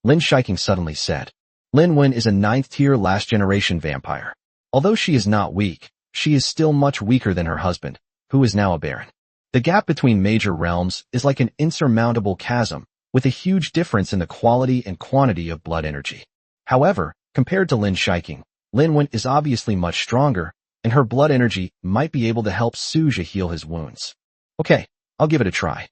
Lin Shiking suddenly said. Lin Wen is a 9th-tier last-generation vampire. Although she is not weak, she is still much weaker than her husband, who is now a baron. The gap between major realms is like an insurmountable chasm, with a huge difference in the quality and quantity of blood energy. However, compared to Lin Shiking, Lin Wen is obviously much stronger, and her blood energy might be able to help Suja heal his wounds. Okay, I'll give it a try.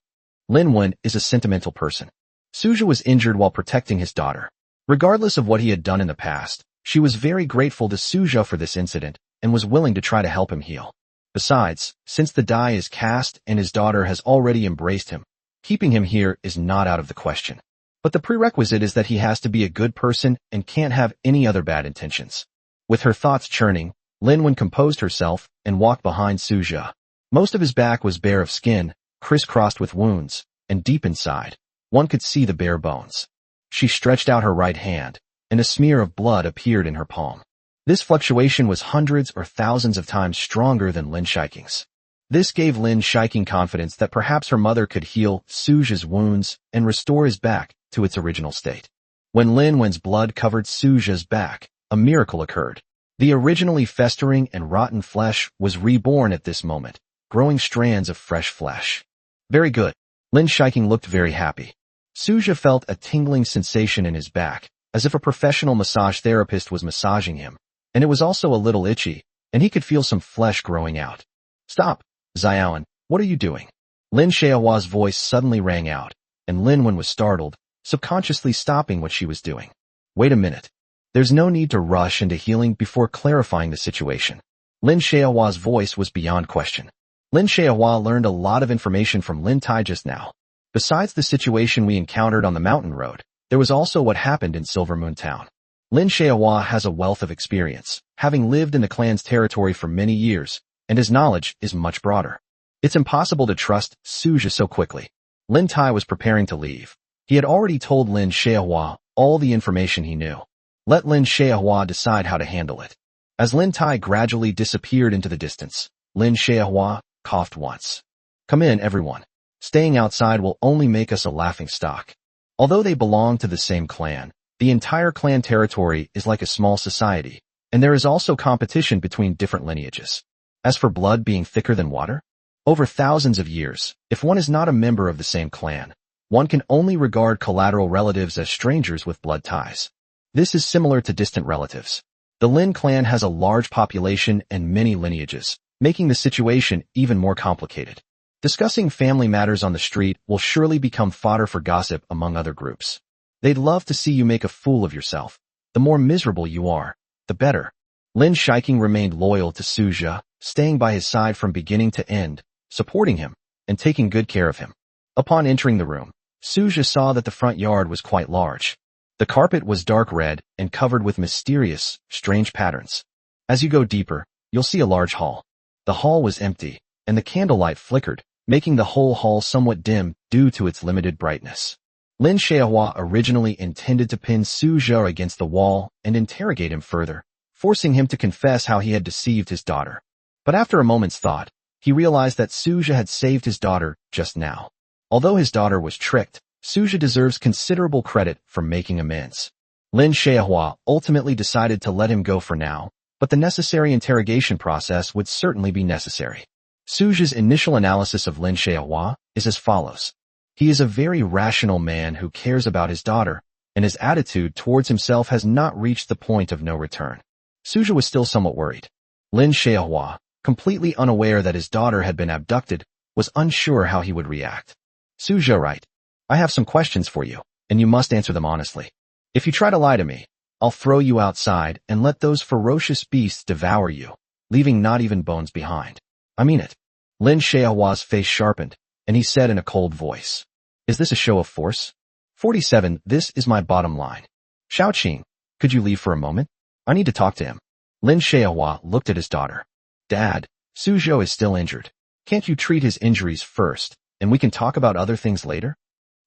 Lin Wen is a sentimental person. Suja was injured while protecting his daughter. Regardless of what he had done in the past, she was very grateful to Suja for this incident and was willing to try to help him heal. Besides, since the die is cast and his daughter has already embraced him, keeping him here is not out of the question. But the prerequisite is that he has to be a good person and can't have any other bad intentions. With her thoughts churning, Lin Wen composed herself and walked behind Suja. Most of his back was bare of skin, crisscrossed with wounds, and deep inside, one could see the bare bones. She stretched out her right hand, and a smear of blood appeared in her palm. This fluctuation was hundreds or thousands of times stronger than Lin Shiking's. This gave Lin Shiking confidence that perhaps her mother could heal Suja's wounds and restore his back to its original state. When Lin Wen's blood covered Suja's back, a miracle occurred. The originally festering and rotten flesh was reborn at this moment, growing strands of fresh flesh. Very good. Lin Shiking looked very happy. Suja felt a tingling sensation in his back, as if a professional massage therapist was massaging him, and it was also a little itchy, and he could feel some flesh growing out. Stop, Xiaoan, what are you doing? Lin Xiaohua's voice suddenly rang out, and Lin Wen was startled, subconsciously stopping what she was doing. Wait a minute. There's no need to rush into healing before clarifying the situation. Lin Xiaohua's voice was beyond question. Lin Xiaohua learned a lot of information from Lin Tai just now. Besides the situation we encountered on the mountain road, there was also what happened in Silver Moon Town. Lin Xiaohua has a wealth of experience, having lived in the clan's territory for many years, and his knowledge is much broader. It's impossible to trust Suja so quickly. Lin Tai was preparing to leave. He had already told Lin Xiaohua all the information he knew. Let Lin Xiaohua decide how to handle it. As Lin Tai gradually disappeared into the distance, Lin Xiaohua coughed once. Come in, everyone. Staying outside will only make us a laughing stock. Although they belong to the same clan, the entire clan territory is like a small society, and there is also competition between different lineages. As for blood being thicker than water, over thousands of years, if one is not a member of the same clan, one can only regard collateral relatives as strangers with blood ties. This is similar to distant relatives. The Lin clan has a large population and many lineages, making the situation even more complicated. Discussing family matters on the street will surely become fodder for gossip among other groups. They'd love to see you make a fool of yourself. The more miserable you are, the better. Lin Shiking remained loyal to Suja, staying by his side from beginning to end, supporting him, and taking good care of him. Upon entering the room, Suja saw that the front yard was quite large. The carpet was dark red and covered with mysterious, strange patterns. As you go deeper, you'll see a large hall. The hall was empty, and the candlelight flickered, making the whole hall somewhat dim due to its limited brightness. Lin Xiaohua originally intended to pin Su Zhe against the wall and interrogate him further, forcing him to confess how he had deceived his daughter. But after a moment's thought, he realized that Su Zhe had saved his daughter just now. Although his daughter was tricked, Su Zhe deserves considerable credit for making amends. Lin Xiaohua ultimately decided to let him go for now, but the necessary interrogation process would certainly be necessary. Su Zhe's initial analysis of Lin Xiaohua is as follows. He is a very rational man who cares about his daughter, and his attitude towards himself has not reached the point of no return. Su Zhe was still somewhat worried. Lin Xiaohua, completely unaware that his daughter had been abducted, was unsure how he would react. Su Zhe, right? I have some questions for you, and you must answer them honestly. If you try to lie to me, I'll throw you outside and let those ferocious beasts devour you, leaving not even bones behind. I mean it. Lin Xiaohua's face sharpened, and he said in a cold voice, Is this a show of force? 47. This is my bottom line. Xiaoqing, could you leave for a moment? I need to talk to him. Lin Xiaohua looked at his daughter. Dad, Su Zhe is still injured. Can't you treat his injuries first, and we can talk about other things later?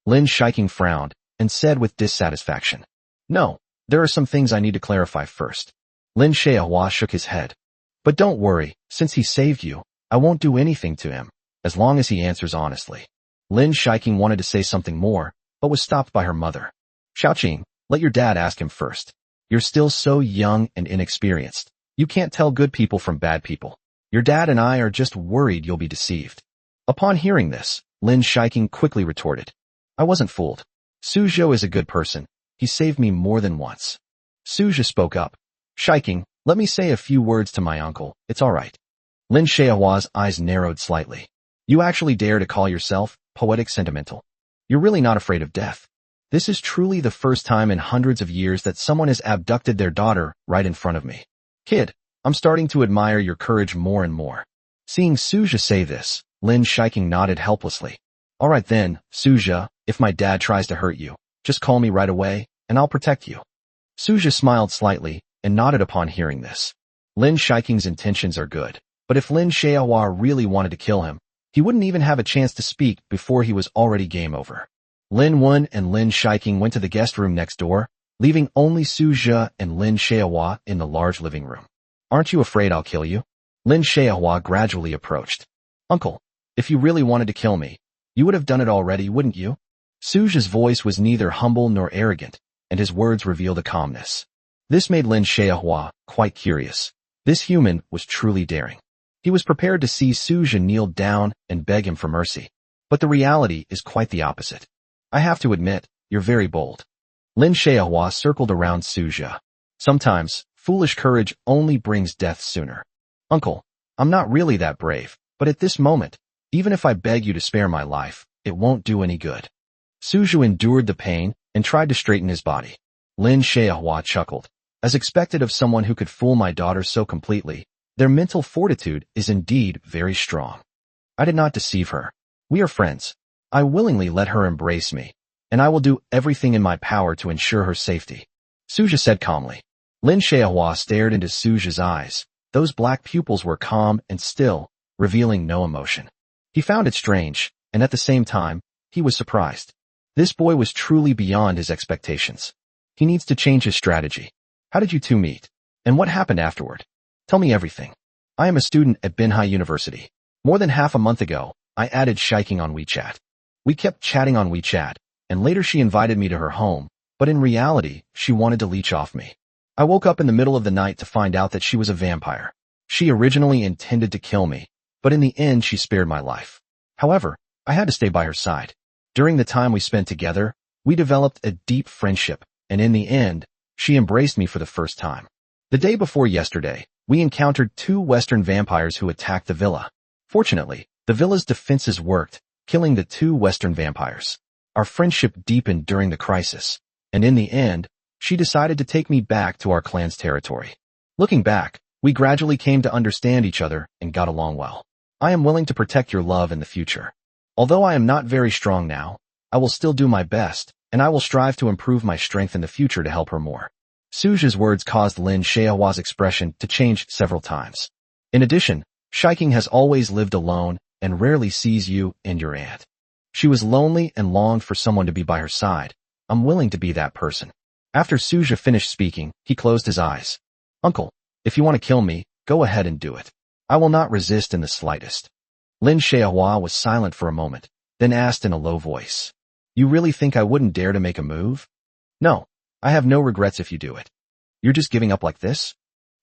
Lin Shiqing frowned and said with dissatisfaction, No, there are some things I need to clarify first. Lin Xiaohua shook his head. But don't worry, since he saved you, I won't do anything to him, as long as he answers honestly. Lin Shiqing wanted to say something more, but was stopped by her mother. Xiaoqing, let your dad ask him first. You're still so young and inexperienced. You can't tell good people from bad people. Your dad and I are just worried you'll be deceived. Upon hearing this, Lin Shiqing quickly retorted, I wasn't fooled. Su Zhe is a good person. He saved me more than once. Su Zhe spoke up. Shiqing, let me say a few words to my uncle, it's alright. Lin Xiaohua's eyes narrowed slightly. You actually dare to call yourself poetic sentimental? You're really not afraid of death. This is truly the first time in hundreds of years that someone has abducted their daughter right in front of me. Kid, I'm starting to admire your courage more and more. Seeing Su Zhe say this, Lin Shiqing nodded helplessly. Alright then, Su Zhe, if my dad tries to hurt you, just call me right away, and I'll protect you. Su Zhe smiled slightly and nodded upon hearing this. Lin Shiqing's intentions are good, but if Lin Xiaohua really wanted to kill him, he wouldn't even have a chance to speak before he was already game over. Lin Wen and Lin Shiqing went to the guest room next door, leaving only Su Zhe and Lin Xiaohua in the large living room. Aren't you afraid I'll kill you? Lin Xiaohua gradually approached. Uncle, if you really wanted to kill me, you would have done it already, wouldn't you? Su Zhe's voice was neither humble nor arrogant, and his words revealed a calmness. This made Lin Xiaohua quite curious. This human was truly daring. He was prepared to see Su Zhe kneel down and beg him for mercy. But the reality is quite the opposite. I have to admit, you're very bold. Lin Xiaohua circled around Su Zhe. Sometimes, foolish courage only brings death sooner. Uncle, I'm not really that brave, but at this moment, even if I beg you to spare my life, it won't do any good. Su Zhe endured the pain and tried to straighten his body. Lin Xiaohua chuckled. As expected of someone who could fool my daughter so completely, their mental fortitude is indeed very strong. I did not deceive her. We are friends. I willingly let her embrace me, and I will do everything in my power to ensure her safety. Su Zhe said calmly. Lin Xiaohua stared into Su Zhe's eyes. Those black pupils were calm and still, revealing no emotion. He found it strange, and at the same time, he was surprised. This boy was truly beyond his expectations. He needs to change his strategy. How did you two meet? And what happened afterward? Tell me everything. I am a student at Binhai University. More than half a month ago, I added Shiqing on WeChat. We kept chatting on WeChat, and later she invited me to her home, but in reality, she wanted to leech off me. I woke up in the middle of the night to find out that she was a vampire. She originally intended to kill me, but in the end she spared my life. However, I had to stay by her side. During the time we spent together, we developed a deep friendship, and in the end, she embraced me for the first time. The day before yesterday, we encountered 2 Western vampires who attacked the villa. Fortunately, the villa's defenses worked, killing the 2 Western vampires. Our friendship deepened during the crisis, and in the end, she decided to take me back to our clan's territory. Looking back, we gradually came to understand each other and got along well. I am willing to protect your love in the future. Although I am not very strong now, I will still do my best, and I will strive to improve my strength in the future to help her more. Su Zhe's words caused Lin Xiaohua's expression to change several times. In addition, Shiqing has always lived alone and rarely sees you and your aunt. She was lonely and longed for someone to be by her side. I'm willing to be that person. After Suja finished speaking, he closed his eyes. Uncle, if you want to kill me, go ahead and do it. I will not resist in the slightest. Lin Xiaohua was silent for a moment, then asked in a low voice. You really think I wouldn't dare to make a move? No, I have no regrets if you do it. You're just giving up like this?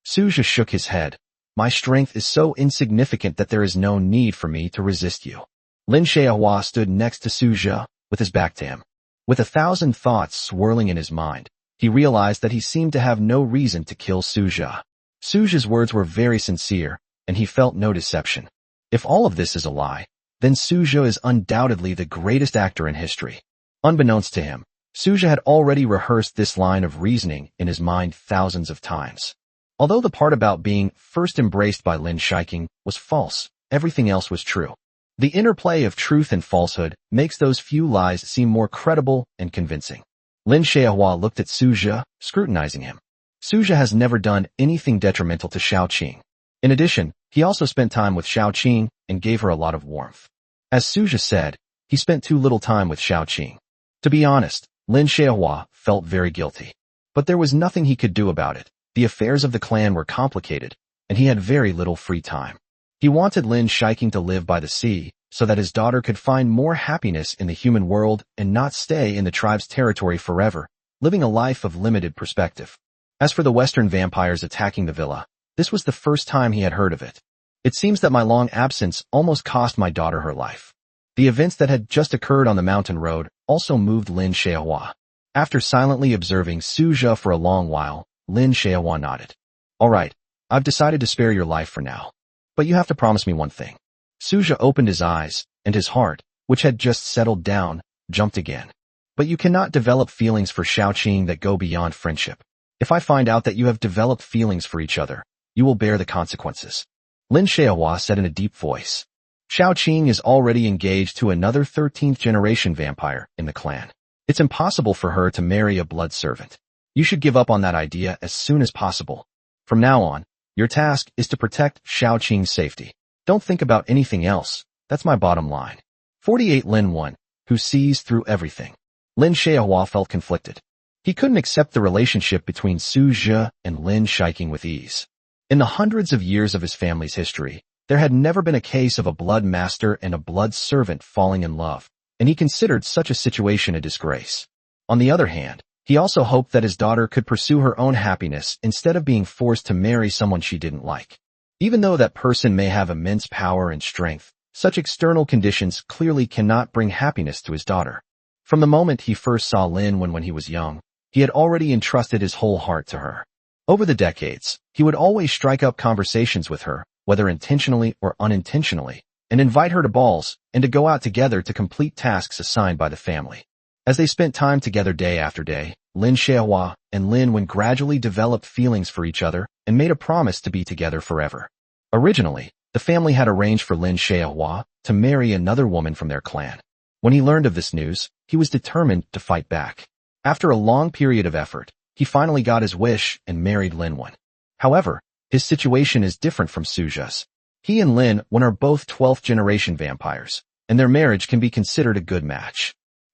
Suja shook his head. My strength is so insignificant that there is no need for me to resist you. Lin Xiaohua stood next to Suja, with his back to him. With 1,000 thoughts swirling in his mind, he realized that he seemed to have no reason to kill Suja. Suja's words were very sincere, and he felt no deception. If all of this is a lie, then Suja is undoubtedly the greatest actor in history. Unbeknownst to him, Suja had already rehearsed this line of reasoning in his mind thousands of times. Although the part about being first embraced by Lin Shiking was false, everything else was true. The interplay of truth and falsehood makes those few lies seem more credible and convincing. Lin Xiaohua looked at Suja, scrutinizing him. Suja has never done anything detrimental to Xiaoqing. In addition, he also spent time with Xiaoqing and gave her a lot of warmth. As Suja said, he spent too little time with Xiaoqing. To be honest, Lin Xiaohua felt very guilty. But there was nothing he could do about it. The affairs of the clan were complicated, and he had very little free time. He wanted Lin Shiking to live by the sea, so that his daughter could find more happiness in the human world and not stay in the tribe's territory forever, living a life of limited perspective. As for the Western vampires attacking the villa, this was the first time he had heard of it. It seems that my long absence almost cost my daughter her life. The events that had just occurred on the mountain road also moved Lin Xiaohua. After silently observing Suja for a long while, Lin Xiaohua nodded. All right, I've decided to spare your life for now. But you have to promise me one thing. Suja opened his eyes, and his heart, which had just settled down, jumped again. But you cannot develop feelings for Xiaoqing that go beyond friendship. If I find out that you have developed feelings for each other, you will bear the consequences. Lin Xiaohua said in a deep voice. Xiaoqing is already engaged to another 13th generation vampire in the clan. It's impossible for her to marry a blood servant. You should give up on that idea as soon as possible. From now on, your task is to protect Xiaoqing's safety. Don't think about anything else. That's my bottom line. 48 Lin 1, who sees through everything. Lin Xiaohua felt conflicted. He couldn't accept the relationship between Suja and Lin Shiking with ease. In the hundreds of years of his family's history, there had never been a case of a blood master and a blood servant falling in love, and he considered such a situation a disgrace. On the other hand, he also hoped that his daughter could pursue her own happiness instead of being forced to marry someone she didn't like. Even though that person may have immense power and strength, such external conditions clearly cannot bring happiness to his daughter. From the moment he first saw Lin when he was young, he had already entrusted his whole heart to her. Over the decades, he would always strike up conversations with her, whether intentionally or unintentionally, and invite her to balls and to go out together to complete tasks assigned by the family. As they spent time together day after day, Lin Xiaohua and Lin Wen gradually developed feelings for each other and made a promise to be together forever. Originally, the family had arranged for Lin Xiaohua to marry another woman from their clan. When he learned of this news, he was determined to fight back. After a long period of effort, he finally got his wish and married Lin Wen. However, his situation is different from Suja's. He and Lin Wen are both 12th generation vampires, and their marriage can be considered a good match.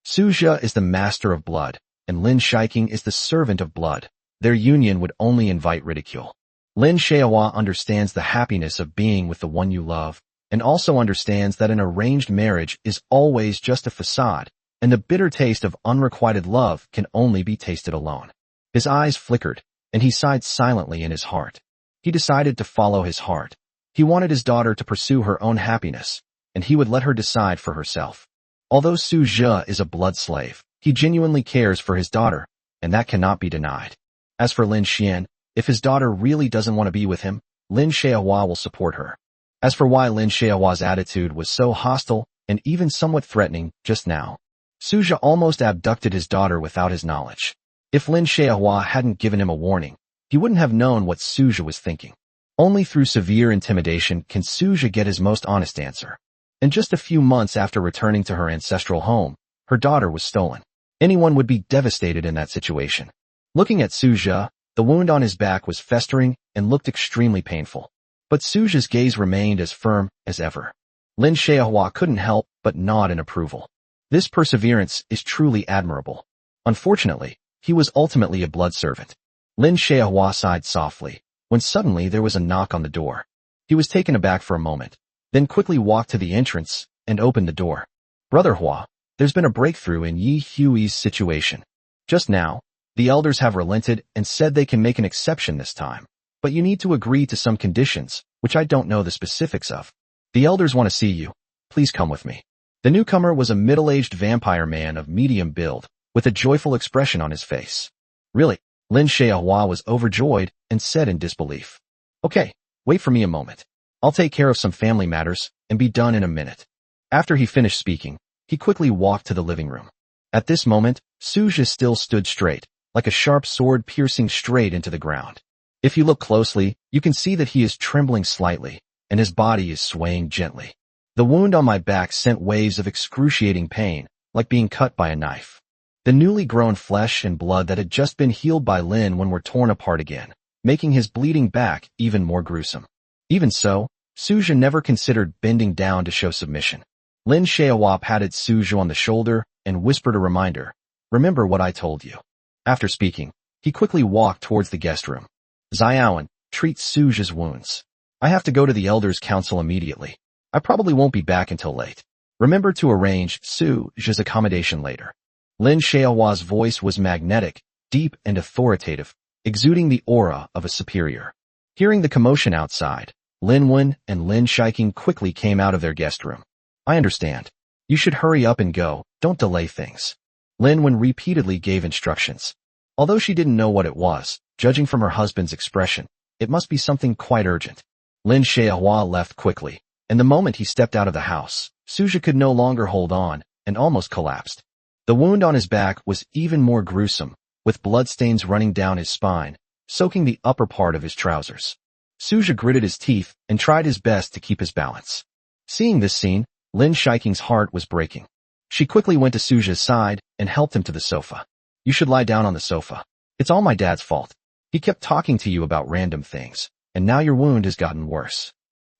Suja is the master of blood, and Lin Shiking is the servant of blood. Their union would only invite ridicule. Lin Xiaohua understands the happiness of being with the one you love, and also understands that an arranged marriage is always just a facade, and the bitter taste of unrequited love can only be tasted alone. His eyes flickered, and he sighed silently in his heart. He decided to follow his heart. He wanted his daughter to pursue her own happiness, and he would let her decide for herself. Although Suja is a blood slave, he genuinely cares for his daughter, and that cannot be denied. As for Lin Xian, if his daughter really doesn't want to be with him, Lin Xiaohua will support her. As for why Lin Xiaohua's attitude was so hostile and even somewhat threatening just now, Suja almost abducted his daughter without his knowledge. If Lin Xiaohua hadn't given him a warning, he wouldn't have known what Suja was thinking. Only through severe intimidation can Suja get his most honest answer. And just a few months after returning to her ancestral home, her daughter was stolen. Anyone would be devastated in that situation. Looking at Suja, the wound on his back was festering and looked extremely painful. But Suja's gaze remained as firm as ever. Lin Xiaohua couldn't help but nod in approval. This perseverance is truly admirable. Unfortunately, he was ultimately a blood servant. Lin Xiaohua sighed softly, when suddenly there was a knock on the door. He was taken aback for a moment, then quickly walked to the entrance and opened the door. Brother Hua, there's been a breakthrough in Yi Hui's situation. Just now, the elders have relented and said they can make an exception this time, but you need to agree to some conditions, which I don't know the specifics of. The elders want to see you. Please come with me. The newcomer was a middle-aged vampire man of medium build, with a joyful expression on his face. Really? Lin Xiaohua was overjoyed and said in disbelief. Okay, wait for me a moment. I'll take care of some family matters and be done in a minute. After he finished speaking, he quickly walked to the living room. At this moment, Suja still stood straight, like a sharp sword piercing straight into the ground. If you look closely, you can see that he is trembling slightly, and his body is swaying gently. The wound on my back sent waves of excruciating pain, like being cut by a knife. The newly grown flesh and blood that had just been healed by Lin Wen were torn apart again, making his bleeding back even more gruesome. Even so, Suja never considered bending down to show submission. Lin Xiaohua patted Suja on the shoulder and whispered a reminder. Remember what I told you. After speaking, he quickly walked towards the guest room. Xiaowen, treat Suja's wounds. I have to go to the elders' council immediately. I probably won't be back until late. Remember to arrange Suja's accommodation later. Lin Xiaohua's voice was magnetic, deep and authoritative, exuding the aura of a superior. Hearing the commotion outside, Lin Wen and Lin Shiking quickly came out of their guest room. I understand. You should hurry up and go, don't delay things. Lin Wen repeatedly gave instructions. Although she didn't know what it was, judging from her husband's expression, it must be something quite urgent. Lin Xiaohua left quickly, and the moment he stepped out of the house, Suja could no longer hold on and almost collapsed. The wound on his back was even more gruesome, with bloodstains running down his spine, soaking the upper part of his trousers. Suja gritted his teeth and tried his best to keep his balance. Seeing this scene, Lin Shiking's heart was breaking. She quickly went to Suja's side and helped him to the sofa. You should lie down on the sofa. It's all my dad's fault. He kept talking to you about random things, and now your wound has gotten worse.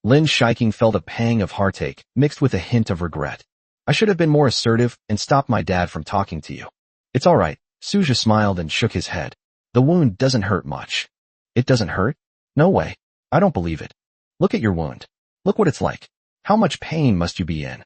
Lin Shiking felt a pang of heartache, mixed with a hint of regret. I should have been more assertive and stopped my dad from talking to you. It's all right. Suja smiled and shook his head. The wound doesn't hurt much. It doesn't hurt? No way. I don't believe it. Look at your wound. Look what it's like. How much pain must you be in?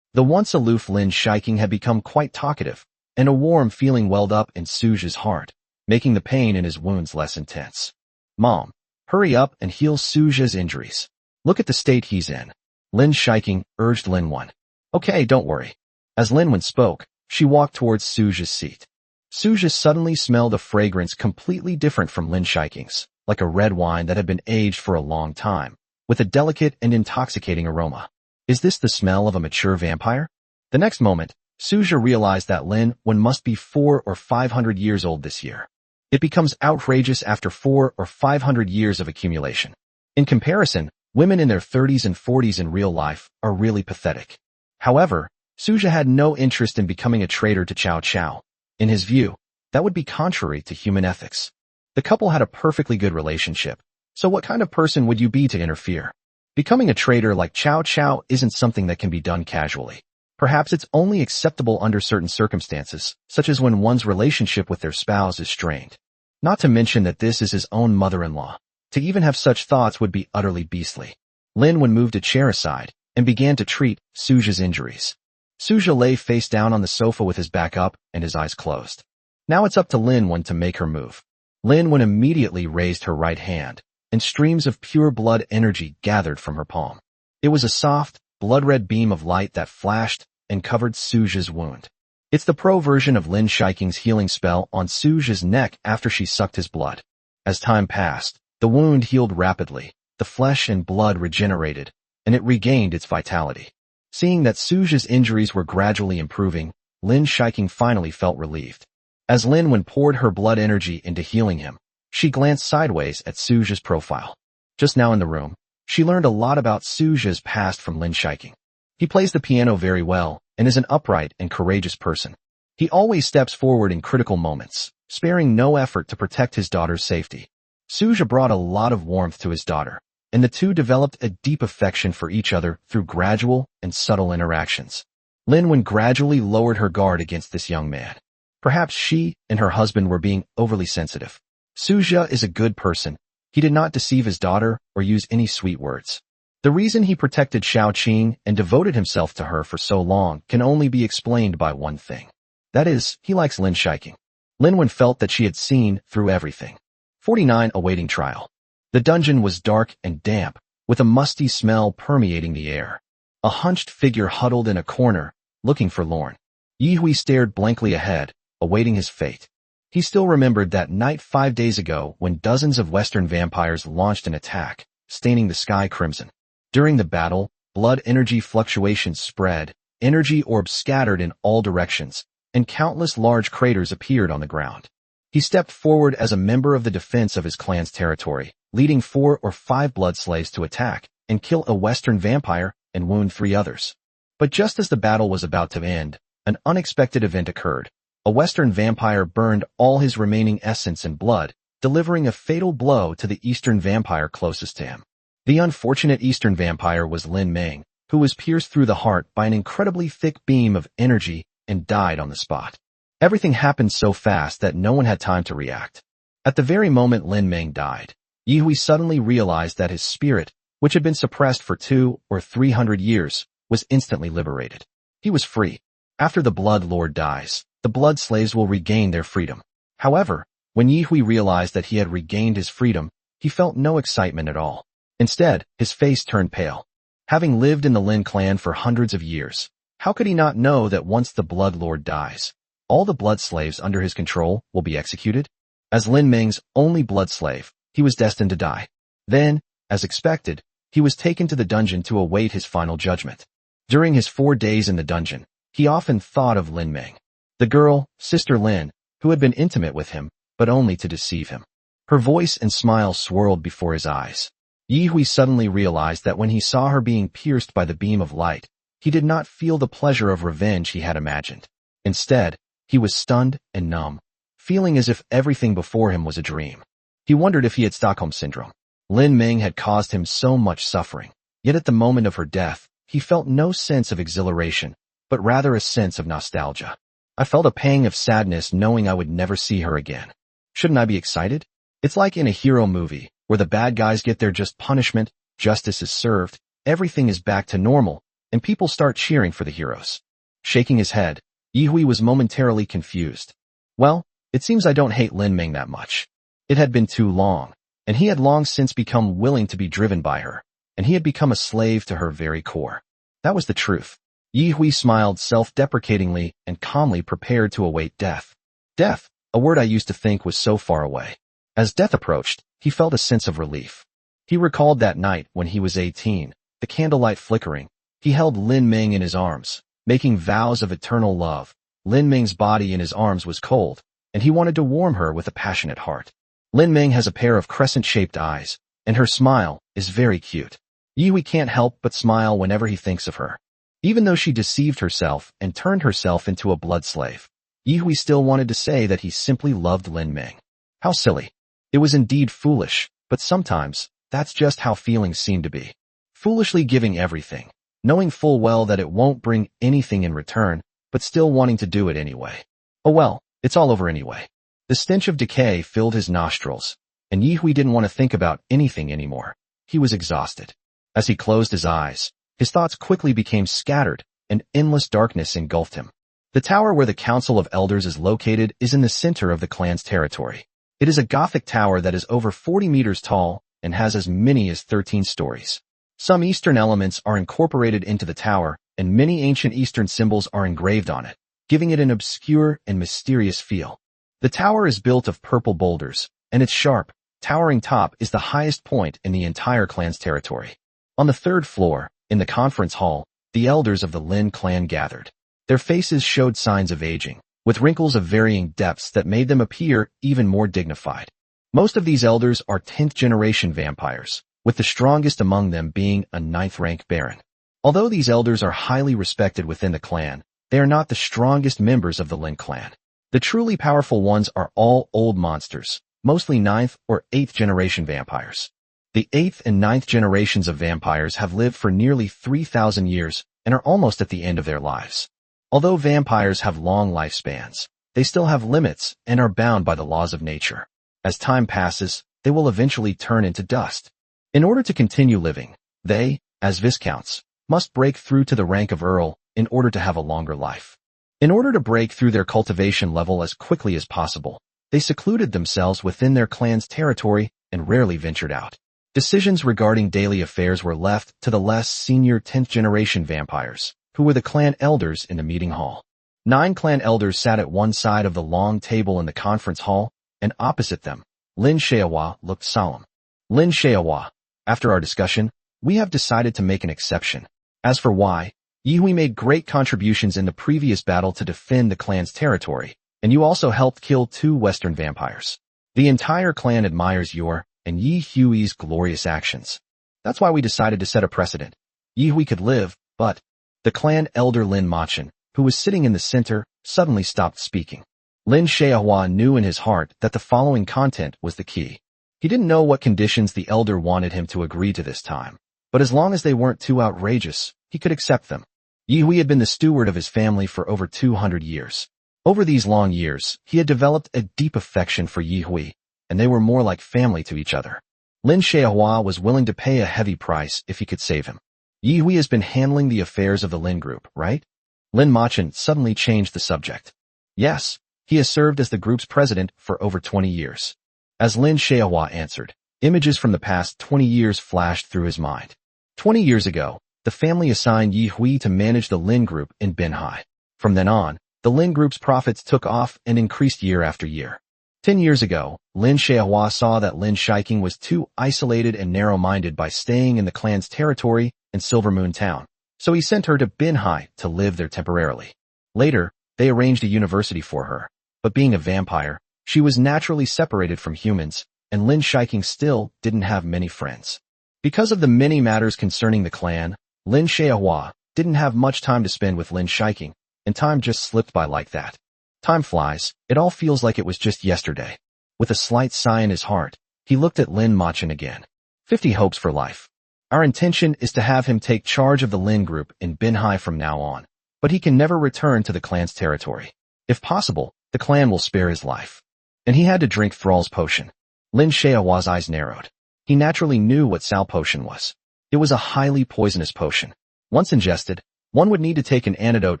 The once aloof Lin Shiking had become quite talkative, and a warm feeling welled up in Suja's heart, making the pain in his wounds less intense. Mom, hurry up and heal Suja's injuries. Look at the state he's in. Lin Shiking urged Lin Wen. Okay, don't worry. As Lin Wen spoke, she walked towards Suja's seat. Suja suddenly smelled a fragrance completely different from Lin Shiking's, like a red wine that had been aged for a long time, with a delicate and intoxicating aroma. Is this the smell of a mature vampire? The next moment, Suja realized that Lin Wen must be 400 or 500 years old this year. It becomes outrageous after 400 or 500 years of accumulation. In comparison, women in their 30s and 40s in real life are really pathetic. However, Suja had no interest in becoming a traitor to Cao Cao. In his view, that would be contrary to human ethics. The couple had a perfectly good relationship, so what kind of person would you be to interfere? Becoming a traitor like Cao Cao isn't something that can be done casually. Perhaps it's only acceptable under certain circumstances, such as when one's relationship with their spouse is strained. Not to mention that this is his own mother-in-law. To even have such thoughts would be utterly beastly. Lin Wen moved a chair aside and began to treat Suja's injuries. Suja lay face down on the sofa with his back up and his eyes closed. Now it's up to Lin Wen to make her move. Lin Wen immediately raised her right hand, and streams of pure blood energy gathered from her palm. It was a soft, blood-red beam of light that flashed and covered Suja's wound. It's the pro version of Lin Shiking's healing spell on Suja's neck after she sucked his blood. As time passed, the wound healed rapidly, the flesh and blood regenerated, and it regained its vitality. Seeing that Suja's injuries were gradually improving, Lin Shiking finally felt relieved. As Lin Wen poured her blood energy into healing him, she glanced sideways at Suja's profile. Just now in the room, she learned a lot about Suja's past from Lin Shiking. He plays the piano very well and is an upright and courageous person. He always steps forward in critical moments, sparing no effort to protect his daughter's safety. Suja brought a lot of warmth to his daughter, and the two developed a deep affection for each other through gradual and subtle interactions. Lin Wen gradually lowered her guard against this young man. Perhaps she and her husband were being overly sensitive. Suzhou is a good person. He did not deceive his daughter or use any sweet words. The reason he protected Xiaoqing and devoted himself to her for so long can only be explained by one thing. That is, he likes Lin Shiking. Lin Wen felt that she had seen through everything. 49. Awaiting trial. The dungeon was dark and damp, with a musty smell permeating the air. A hunched figure huddled in a corner, looking forlorn. Yi Hui stared blankly ahead, awaiting his fate. He still remembered that night 5 days ago when dozens of Western vampires launched an attack, staining the sky crimson. During the battle, blood energy fluctuations spread, energy orbs scattered in all directions, and countless large craters appeared on the ground. He stepped forward as a member of the defense of his clan's territory, leading 4 or 5 blood slaves to attack and kill a Western vampire and wound 3 others. But just as the battle was about to end, an unexpected event occurred. A Western vampire burned all his remaining essence and blood, delivering a fatal blow to the Eastern vampire closest to him. The unfortunate Eastern vampire was Lin Meng, who was pierced through the heart by an incredibly thick beam of energy and died on the spot. Everything happened so fast that no one had time to react. At the very moment Lin Meng died, Yi Hui suddenly realized that his spirit, which had been suppressed for 200 or 300 years, was instantly liberated. He was free. After the Blood Lord dies, the blood slaves will regain their freedom. However, when Yi Hui realized that he had regained his freedom, he felt no excitement at all. Instead, his face turned pale. Having lived in the Lin clan for hundreds of years, how could he not know that once the Blood Lord dies, all the blood slaves under his control will be executed? As Lin Meng's only blood slave, he was destined to die. Then, as expected, he was taken to the dungeon to await his final judgment. During his 4 days in the dungeon, he often thought of Lin Meng. The girl, Sister Lin, who had been intimate with him, but only to deceive him. Her voice and smile swirled before his eyes. Yi Hui suddenly realized that when he saw her being pierced by the beam of light, he did not feel the pleasure of revenge he had imagined. Instead, he was stunned and numb, feeling as if everything before him was a dream. He wondered if he had Stockholm Syndrome. Lin Meng had caused him so much suffering, yet at the moment of her death, he felt no sense of exhilaration, but rather a sense of nostalgia. I felt a pang of sadness knowing I would never see her again. Shouldn't I be excited? It's like in a hero movie, where the bad guys get their just punishment, justice is served, everything is back to normal, and people start cheering for the heroes. Shaking his head, Yi Hui was momentarily confused. Well, it seems I don't hate Lin Meng that much. It had been too long, and he had long since become willing to be driven by her, and he had become a slave to her very core. That was the truth. Yi Hui smiled self-deprecatingly and calmly prepared to await death. Death, a word I used to think was so far away. As death approached, he felt a sense of relief. He recalled that night when he was 18, the candlelight flickering. He held Lin Meng in his arms, making vows of eternal love. Lin Meng's body in his arms was cold, and he wanted to warm her with a passionate heart. Lin Meng has a pair of crescent-shaped eyes, and her smile is very cute. Yi Hui can't help but smile whenever he thinks of her. Even though she deceived herself and turned herself into a blood slave, Yi Hui still wanted to say that he simply loved Lin Meng. How silly. It was indeed foolish, but sometimes, that's just how feelings seem to be. Foolishly giving everything, knowing full well that it won't bring anything in return, but still wanting to do it anyway. Oh well, it's all over anyway. The stench of decay filled his nostrils, and Yi Hui didn't want to think about anything anymore. He was exhausted. As he closed his eyes, his thoughts quickly became scattered, and endless darkness engulfed him. The tower where the Council of Elders is located is in the center of the clan's territory. It is a Gothic tower that is over 40 meters tall and has as many as 13 stories. Some Eastern elements are incorporated into the tower, and many ancient Eastern symbols are engraved on it, giving it an obscure and mysterious feel. The tower is built of purple boulders, and its sharp, towering top is the highest point in the entire clan's territory. On the 3rd floor, in the conference hall, the elders of the Lin clan gathered. Their faces showed signs of aging, with wrinkles of varying depths that made them appear even more dignified. Most of these elders are 10th generation vampires, with the strongest among them being a 9th rank baron. Although these elders are highly respected within the clan, they are not the strongest members of the Lin clan. The truly powerful ones are all old monsters, mostly 9th or 8th generation vampires. The 8th and 9th generations of vampires have lived for nearly 3,000 years and are almost at the end of their lives. Although vampires have long lifespans, they still have limits and are bound by the laws of nature. As time passes, they will eventually turn into dust. In order to continue living, they, as viscounts, must break through to the rank of earl in order to have a longer life. In order to break through their cultivation level as quickly as possible, they secluded themselves within their clan's territory and rarely ventured out. Decisions regarding daily affairs were left to the less senior 10th-generation vampires, who were the clan elders in the meeting hall. 9 clan elders sat at one side of the long table in the conference hall, and opposite them, Lin Xiaohua looked solemn. Lin Xiaohua, after our discussion, we have decided to make an exception. As for why, Yihui made great contributions in the previous battle to defend the clan's territory, and you also helped kill 2 Western vampires. The entire clan admires your and Yi Hui's glorious actions. That's why we decided to set a precedent. Yihui could live, but the clan elder Lin Machin, who was sitting in the center, suddenly stopped speaking. Lin Xiaohua knew in his heart that the following content was the key. He didn't know what conditions the elder wanted him to agree to this time, but as long as they weren't too outrageous, he could accept them. Yihui had been the steward of his family for over 200 years. Over these long years, he had developed a deep affection for Yihui, and they were more like family to each other. Lin Xiaohua was willing to pay a heavy price if he could save him. Yihui has been handling the affairs of the Lin group, right? Lin Machin suddenly changed the subject. Yes, he has served as the group's president for over 20 years. As Lin Xiaohua answered, images from the past 20 years flashed through his mind. 20 years ago, the family assigned Yihui to manage the Lin group in Binhai. From then on, the Lin group's profits took off and increased year after year. 10 years ago, Lin Xiaohua saw that Lin Shiking was too isolated and narrow-minded by staying in the clan's territory in Silver Moon Town, so he sent her to Binhai to live there temporarily. Later, they arranged a university for her, but being a vampire, she was naturally separated from humans, and Lin Shiking still didn't have many friends. Because of the many matters concerning the clan, Lin Xiaohua didn't have much time to spend with Lin Shiking, and time just slipped by like that. Time flies, it all feels like it was just yesterday. With a slight sigh in his heart, he looked at Lin Machin again. 50 hopes for life. Our intention is to have him take charge of the Lin group in Binhai from now on, but he can never return to the clan's territory. If possible, the clan will spare his life. And he had to drink Thrall's potion. Lin Xiaohua's eyes narrowed. He naturally knew what Sal potion was. It was a highly poisonous potion. Once ingested, one would need to take an antidote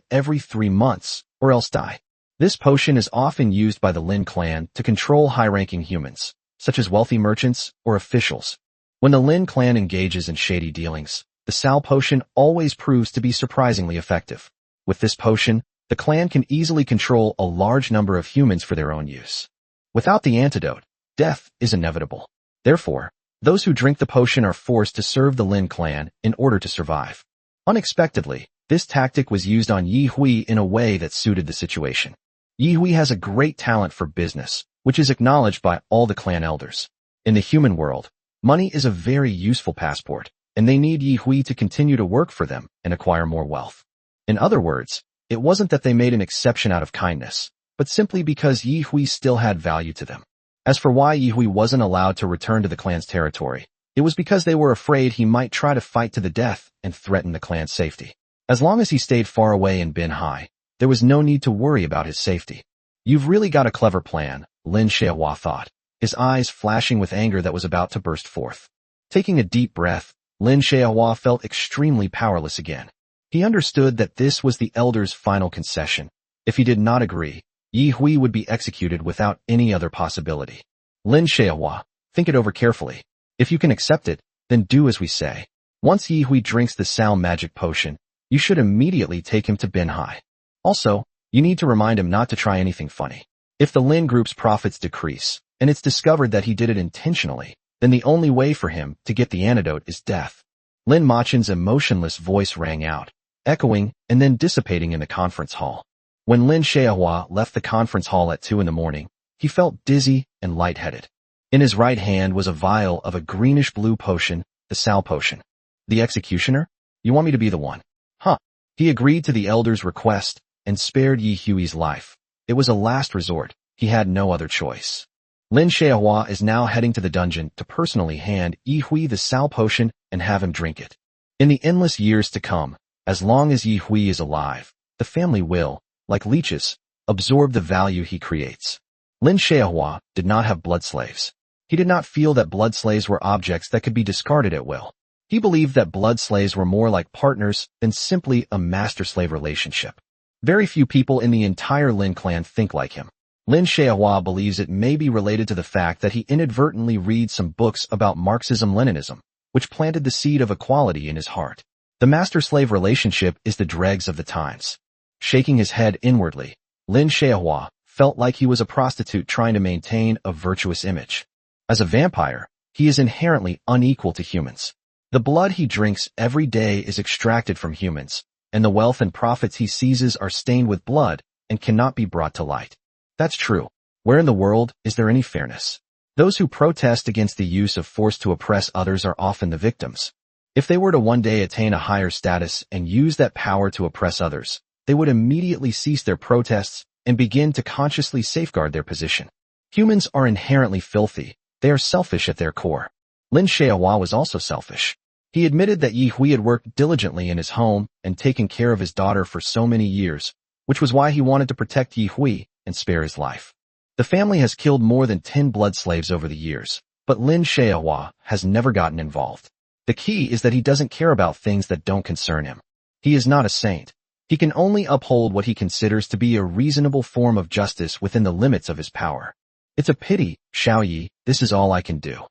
every 3 months, or else die. This potion is often used by the Lin clan to control high-ranking humans, such as wealthy merchants or officials. When the Lin clan engages in shady dealings, the Sal potion always proves to be surprisingly effective. With this potion, the clan can easily control a large number of humans for their own use. Without the antidote, death is inevitable. Therefore, those who drink the potion are forced to serve the Lin clan in order to survive. Unexpectedly, this tactic was used on Yihui in a way that suited the situation. Yihui has a great talent for business, which is acknowledged by all the clan elders. In the human world, money is a very useful passport, and they need Yihui to continue to work for them and acquire more wealth. In other words, it wasn't that they made an exception out of kindness, but simply because Yihui still had value to them. As for why Yihui wasn't allowed to return to the clan's territory, it was because they were afraid he might try to fight to the death and threaten the clan's safety. As long as he stayed far away in Binhai, there was no need to worry about his safety. You've really got a clever plan, Lin Xiaohua thought, his eyes flashing with anger that was about to burst forth. Taking a deep breath, Lin Xiaohua felt extremely powerless again. He understood that this was the elder's final concession. If he did not agree, Yihui would be executed without any other possibility. Lin Xiaohua, think it over carefully. If you can accept it, then do as we say. Once Yihui drinks the Sal magic potion, you should immediately take him to Binhai. Also, you need to remind him not to try anything funny. If the Lin group's profits decrease, and it's discovered that he did it intentionally, then the only way for him to get the antidote is death. Lin Machin's emotionless voice rang out, echoing and then dissipating in the conference hall. When Lin Xiaohua left the conference hall at 2 a.m, he felt dizzy and lightheaded. In his right hand was a vial of a greenish-blue potion, the Sal potion. The executioner? You want me to be the one? Huh. He agreed to the elder's request and spared Yihui's life. It was a last resort. He had no other choice. Lin Xiaohua is now heading to the dungeon to personally hand Yihui the Sal potion and have him drink it. In the endless years to come, as long as Yihui is alive, the family will, like leeches, absorb the value he creates. Lin Xiaohua did not have blood slaves. He did not feel that blood slaves were objects that could be discarded at will. He believed that blood slaves were more like partners than simply a master-slave relationship. Very few people in the entire Lin clan think like him. Lin Xiaohua believes it may be related to the fact that he inadvertently read some books about Marxism-Leninism, which planted the seed of equality in his heart. The master-slave relationship is the dregs of the times. Shaking his head inwardly, Lin Xiaohua felt like he was a prostitute trying to maintain a virtuous image. As a vampire, he is inherently unequal to humans. The blood he drinks every day is extracted from humans, and the wealth and profits he seizes are stained with blood and cannot be brought to light. That's true. Where in the world is there any fairness? Those who protest against the use of force to oppress others are often the victims. If they were to one day attain a higher status and use that power to oppress others, they would immediately cease their protests and begin to consciously safeguard their position. Humans are inherently filthy. They are selfish at their core. Lin Xiaohua was also selfish. He admitted that Yi Hui had worked diligently in his home and taken care of his daughter for so many years, which was why he wanted to protect Yi Hui and spare his life. The family has killed more than 10 blood slaves over the years, but Lin Xiaohua has never gotten involved. The key is that he doesn't care about things that don't concern him. He is not a saint. He can only uphold what he considers to be a reasonable form of justice within the limits of his power. It's a pity, Xiaoyi, this is all I can do.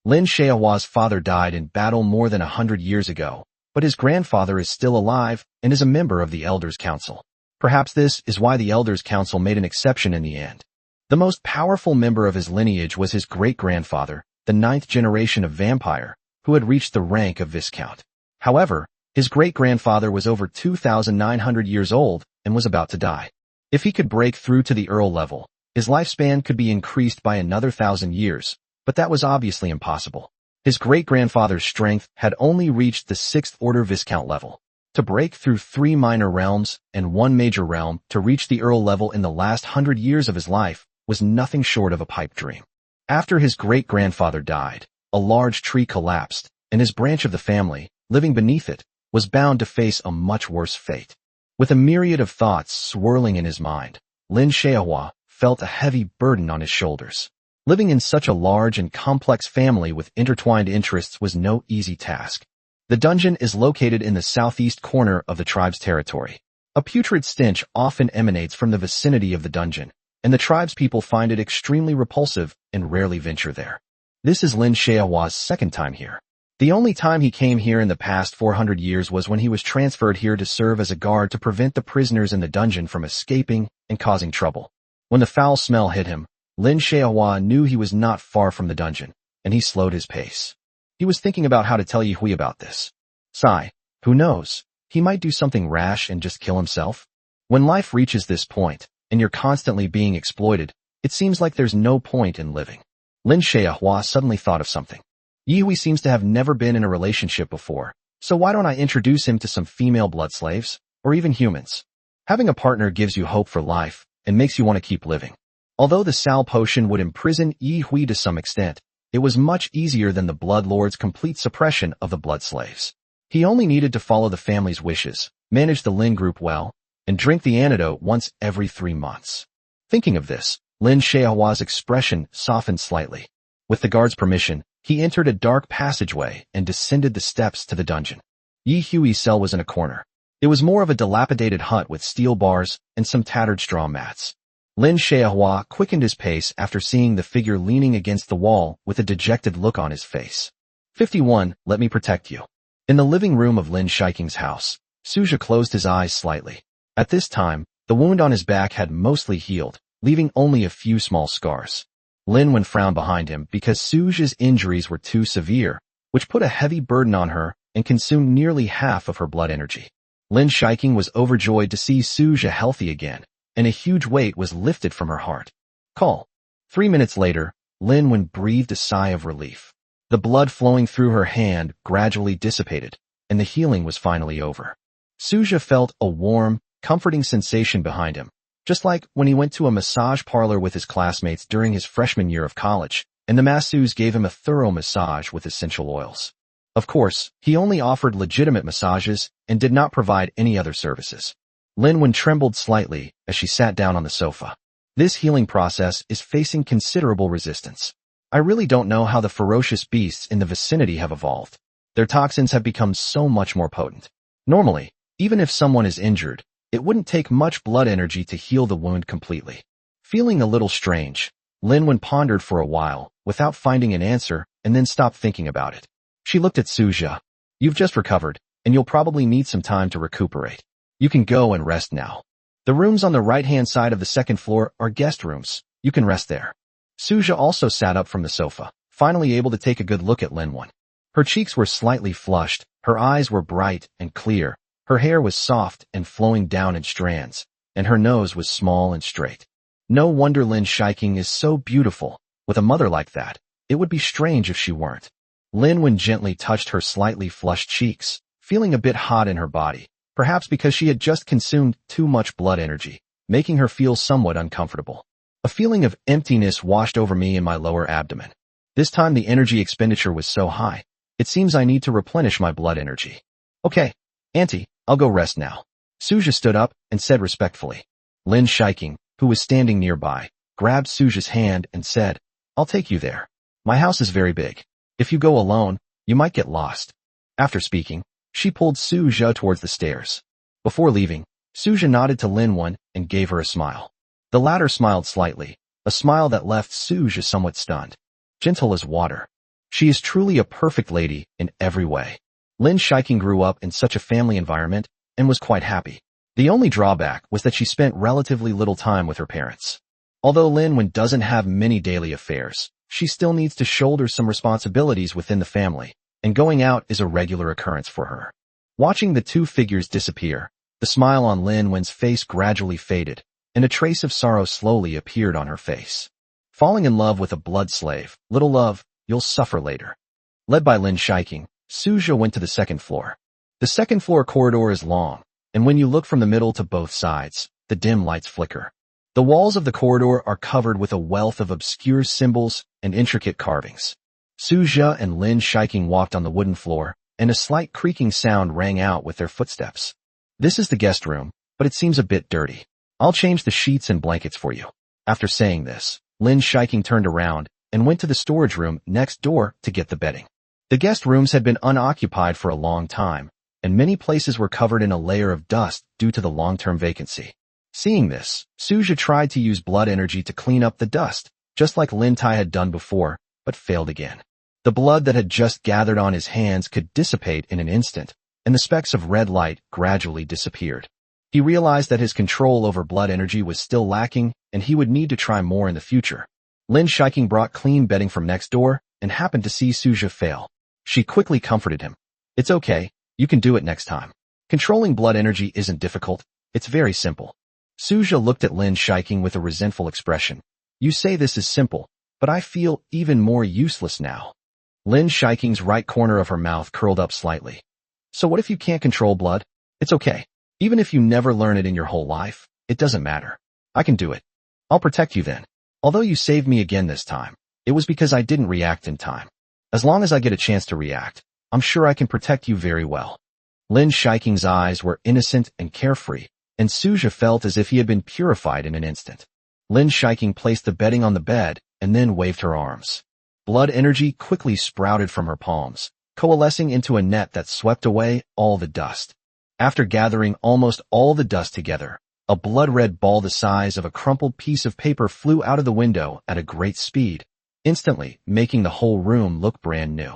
Lin Xiaohua's father died in battle more than 100 years ago, but his grandfather is still alive and is a member of the Elders' Council. Perhaps this is why the Elders' Council made an exception in the end. The most powerful member of his lineage was his great-grandfather, the 9th generation of vampire, who had reached the rank of Viscount. However, his great-grandfather was over 2,900 years old and was about to die. If he could break through to the Earl level, his lifespan could be increased by another 1,000 years, but that was obviously impossible. His great-grandfather's strength had only reached the 6th order Viscount level. To break through 3 minor realms and 1 major realm to reach the Earl level in the last 100 years of his life was nothing short of a pipe dream. After his great-grandfather died, a large tree collapsed, and his branch of the family, living beneath it, was bound to face a much worse fate. With a myriad of thoughts swirling in his mind, Lin Xiaohua felt a heavy burden on his shoulders. Living in such a large and complex family with intertwined interests was no easy task. The dungeon is located in the southeast corner of the tribe's territory. A putrid stench often emanates from the vicinity of the dungeon, and the tribe's people find it extremely repulsive and rarely venture there. This is Lin Xiaohua's second time here. The only time he came here in the past 400 years was when he was transferred here to serve as a guard to prevent the prisoners in the dungeon from escaping and causing trouble. When the foul smell hit him, Lin Xiaohua knew he was not far from the dungeon, and he slowed his pace. He was thinking about how to tell Yi Hui about this. Sigh, who knows? He might do something rash and just kill himself. When life reaches this point, and you're constantly being exploited, it seems like there's no point in living. Lin Xiaohua suddenly thought of something. Yi Hui seems to have never been in a relationship before, so why don't I introduce him to some female blood slaves, or even humans? Having a partner gives you hope for life, and makes you want to keep living. Although the Sal potion would imprison Yi Hui to some extent, it was much easier than the Blood Lord's complete suppression of the blood slaves. He only needed to follow the family's wishes, manage the Lin group well, and drink the antidote once every 3 months. Thinking of this, Lin Xiaohua's expression softened slightly. With the guard's permission, he entered a dark passageway and descended the steps to the dungeon. Yi Hui's cell was in a corner. It was more of a dilapidated hut with steel bars and some tattered straw mats. Lin Xiaohua quickened his pace after seeing the figure leaning against the wall with a dejected look on his face. 51. Let me protect you. In the living room of Lin Shiking's house, Suja closed his eyes slightly. At this time, the wound on his back had mostly healed, leaving only a few small scars. Lin went frowned behind him because Suja's injuries were too severe, which put a heavy burden on her and consumed nearly half of her blood energy. Lin Shiking was overjoyed to see Suja healthy again, and a huge weight was lifted from her heart. Call. 3 minutes later, Lin Wen breathed a sigh of relief. The blood flowing through her hand gradually dissipated, and the healing was finally over. Suja felt a warm, comforting sensation behind him, just like when he went to a massage parlor with his classmates during his freshman year of college, and the masseuse gave him a thorough massage with essential oils. Of course, he only offered legitimate massages and did not provide any other services. Linwen trembled slightly as she sat down on the sofa. This healing process is facing considerable resistance. I really don't know how the ferocious beasts in the vicinity have evolved. Their toxins have become so much more potent. Normally, even if someone is injured, it wouldn't take much blood energy to heal the wound completely. Feeling a little strange, Linwen pondered for a while, without finding an answer, and then stopped thinking about it. She looked at Suja. You've just recovered, and you'll probably need some time to recuperate. You can go and rest now. The rooms on the right-hand side of the second floor are guest rooms. You can rest there. Suja also sat up from the sofa, finally able to take a good look at Linwen. Her cheeks were slightly flushed, her eyes were bright and clear, her hair was soft and flowing down in strands, and her nose was small and straight. No wonder Lin Shiking is so beautiful. With a mother like that, it would be strange if she weren't. Linwen gently touched her slightly flushed cheeks, feeling a bit hot in her body, perhaps because she had just consumed too much blood energy, making her feel somewhat uncomfortable. A feeling of emptiness washed over me in my lower abdomen. This time the energy expenditure was so high, it seems I need to replenish my blood energy. Okay, Auntie, I'll go rest now. Suja stood up and said respectfully. Lin Shiking, who was standing nearby, grabbed Suja's hand and said, I'll take you there. My house is very big. If you go alone, you might get lost. After speaking, she pulled Suja towards the stairs. Before leaving, Suja nodded to Linwen and gave her a smile. The latter smiled slightly, a smile that left Suja somewhat stunned. Gentle as water. She is truly a perfect lady in every way. Lin Shiking grew up in such a family environment and was quite happy. The only drawback was that she spent relatively little time with her parents. Although Linwen doesn't have many daily affairs, she still needs to shoulder some responsibilities within the family, and going out is a regular occurrence for her. Watching the two figures disappear, the smile on Linwen's face gradually faded, and a trace of sorrow slowly appeared on her face. Falling in love with a blood slave, little love, you'll suffer later. Led by Lin Shiking, Suja went to the second floor. The second floor corridor is long, and when you look from the middle to both sides, the dim lights flicker. The walls of the corridor are covered with a wealth of obscure symbols and intricate carvings. Suja and Lin Shiking walked on the wooden floor, and a slight creaking sound rang out with their footsteps. This is the guest room, but it seems a bit dirty. I'll change the sheets and blankets for you. After saying this, Lin Shiking turned around and went to the storage room next door to get the bedding. The guest rooms had been unoccupied for a long time, and many places were covered in a layer of dust due to the long-term vacancy. Seeing this, Suja tried to use blood energy to clean up the dust, just like Lin Tai had done before, but failed again. The blood that had just gathered on his hands could dissipate in an instant, and the specks of red light gradually disappeared. He realized that his control over blood energy was still lacking, and he would need to try more in the future. Lin Shiking brought clean bedding from next door and happened to see Suja fail. She quickly comforted him. It's okay, you can do it next time. Controlling blood energy isn't difficult, it's very simple. Suja looked at Lin Shiking with a resentful expression. You say this is simple, but I feel even more useless now. Lin Shiking's right corner of her mouth curled up slightly. So what if you can't control blood? It's okay. Even if you never learn it in your whole life, it doesn't matter. I can do it. I'll protect you then. Although you saved me again this time, it was because I didn't react in time. As long as I get a chance to react, I'm sure I can protect you very well. Lin Shiking's eyes were innocent and carefree, and Suja felt as if he had been purified in an instant. Lin Shiking placed the bedding on the bed and then waved her arms. Blood energy quickly sprouted from her palms, coalescing into a net that swept away all the dust. After gathering almost all the dust together, a blood-red ball the size of a crumpled piece of paper flew out of the window at a great speed, instantly making the whole room look brand new.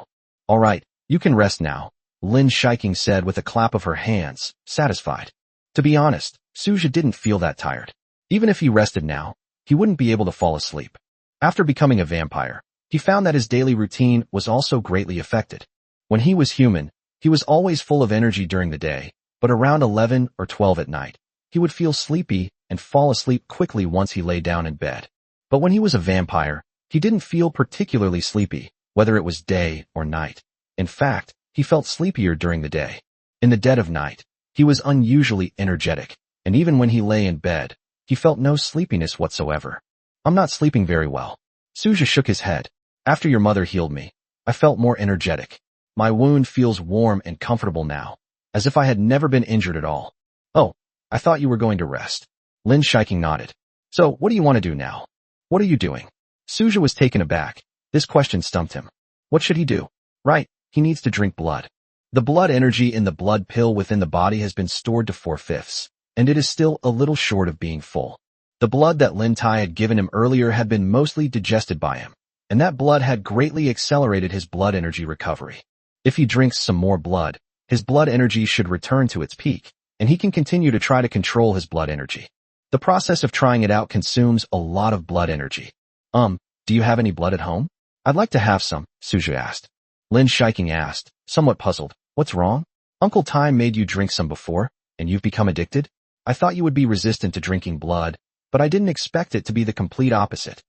All right, you can rest now, Lin Shiking said with a clap of her hands, satisfied. To be honest, Suja didn't feel that tired. Even if he rested now, he wouldn't be able to fall asleep. After becoming a vampire, he found that his daily routine was also greatly affected. When he was human, he was always full of energy during the day, but around 11 or 12 at night, he would feel sleepy and fall asleep quickly once he lay down in bed. But when he was a vampire, he didn't feel particularly sleepy, whether it was day or night. In fact, he felt sleepier during the day. In the dead of night, he was unusually energetic, and even when he lay in bed, he felt no sleepiness whatsoever. I'm not sleeping very well. Suja shook his head. After your mother healed me, I felt more energetic. My wound feels warm and comfortable now, as if I had never been injured at all. Oh, I thought you were going to rest. Lin Shiking nodded. So, what do you want to do now? What are you doing? Suja was taken aback. This question stumped him. What should he do? Right, he needs to drink blood. The blood energy in the blood pill within the body has been stored to 4/5, and it is still a little short of being full. The blood that Lin Tai had given him earlier had been mostly digested by him, and that blood had greatly accelerated his blood energy recovery. If he drinks some more blood, his blood energy should return to its peak, and he can continue to try to control his blood energy. The process of trying it out consumes a lot of blood energy. Do you have any blood at home? I'd like to have some, Suja asked. Lin Shiking asked, somewhat puzzled. What's wrong? Uncle Tai made you drink some before, and you've become addicted? I thought you would be resistant to drinking blood, but I didn't expect it to be the complete opposite.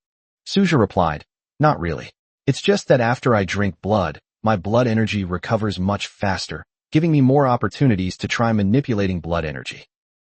Suja replied, not really. It's just that after I drink blood, my blood energy recovers much faster, giving me more opportunities to try manipulating blood energy.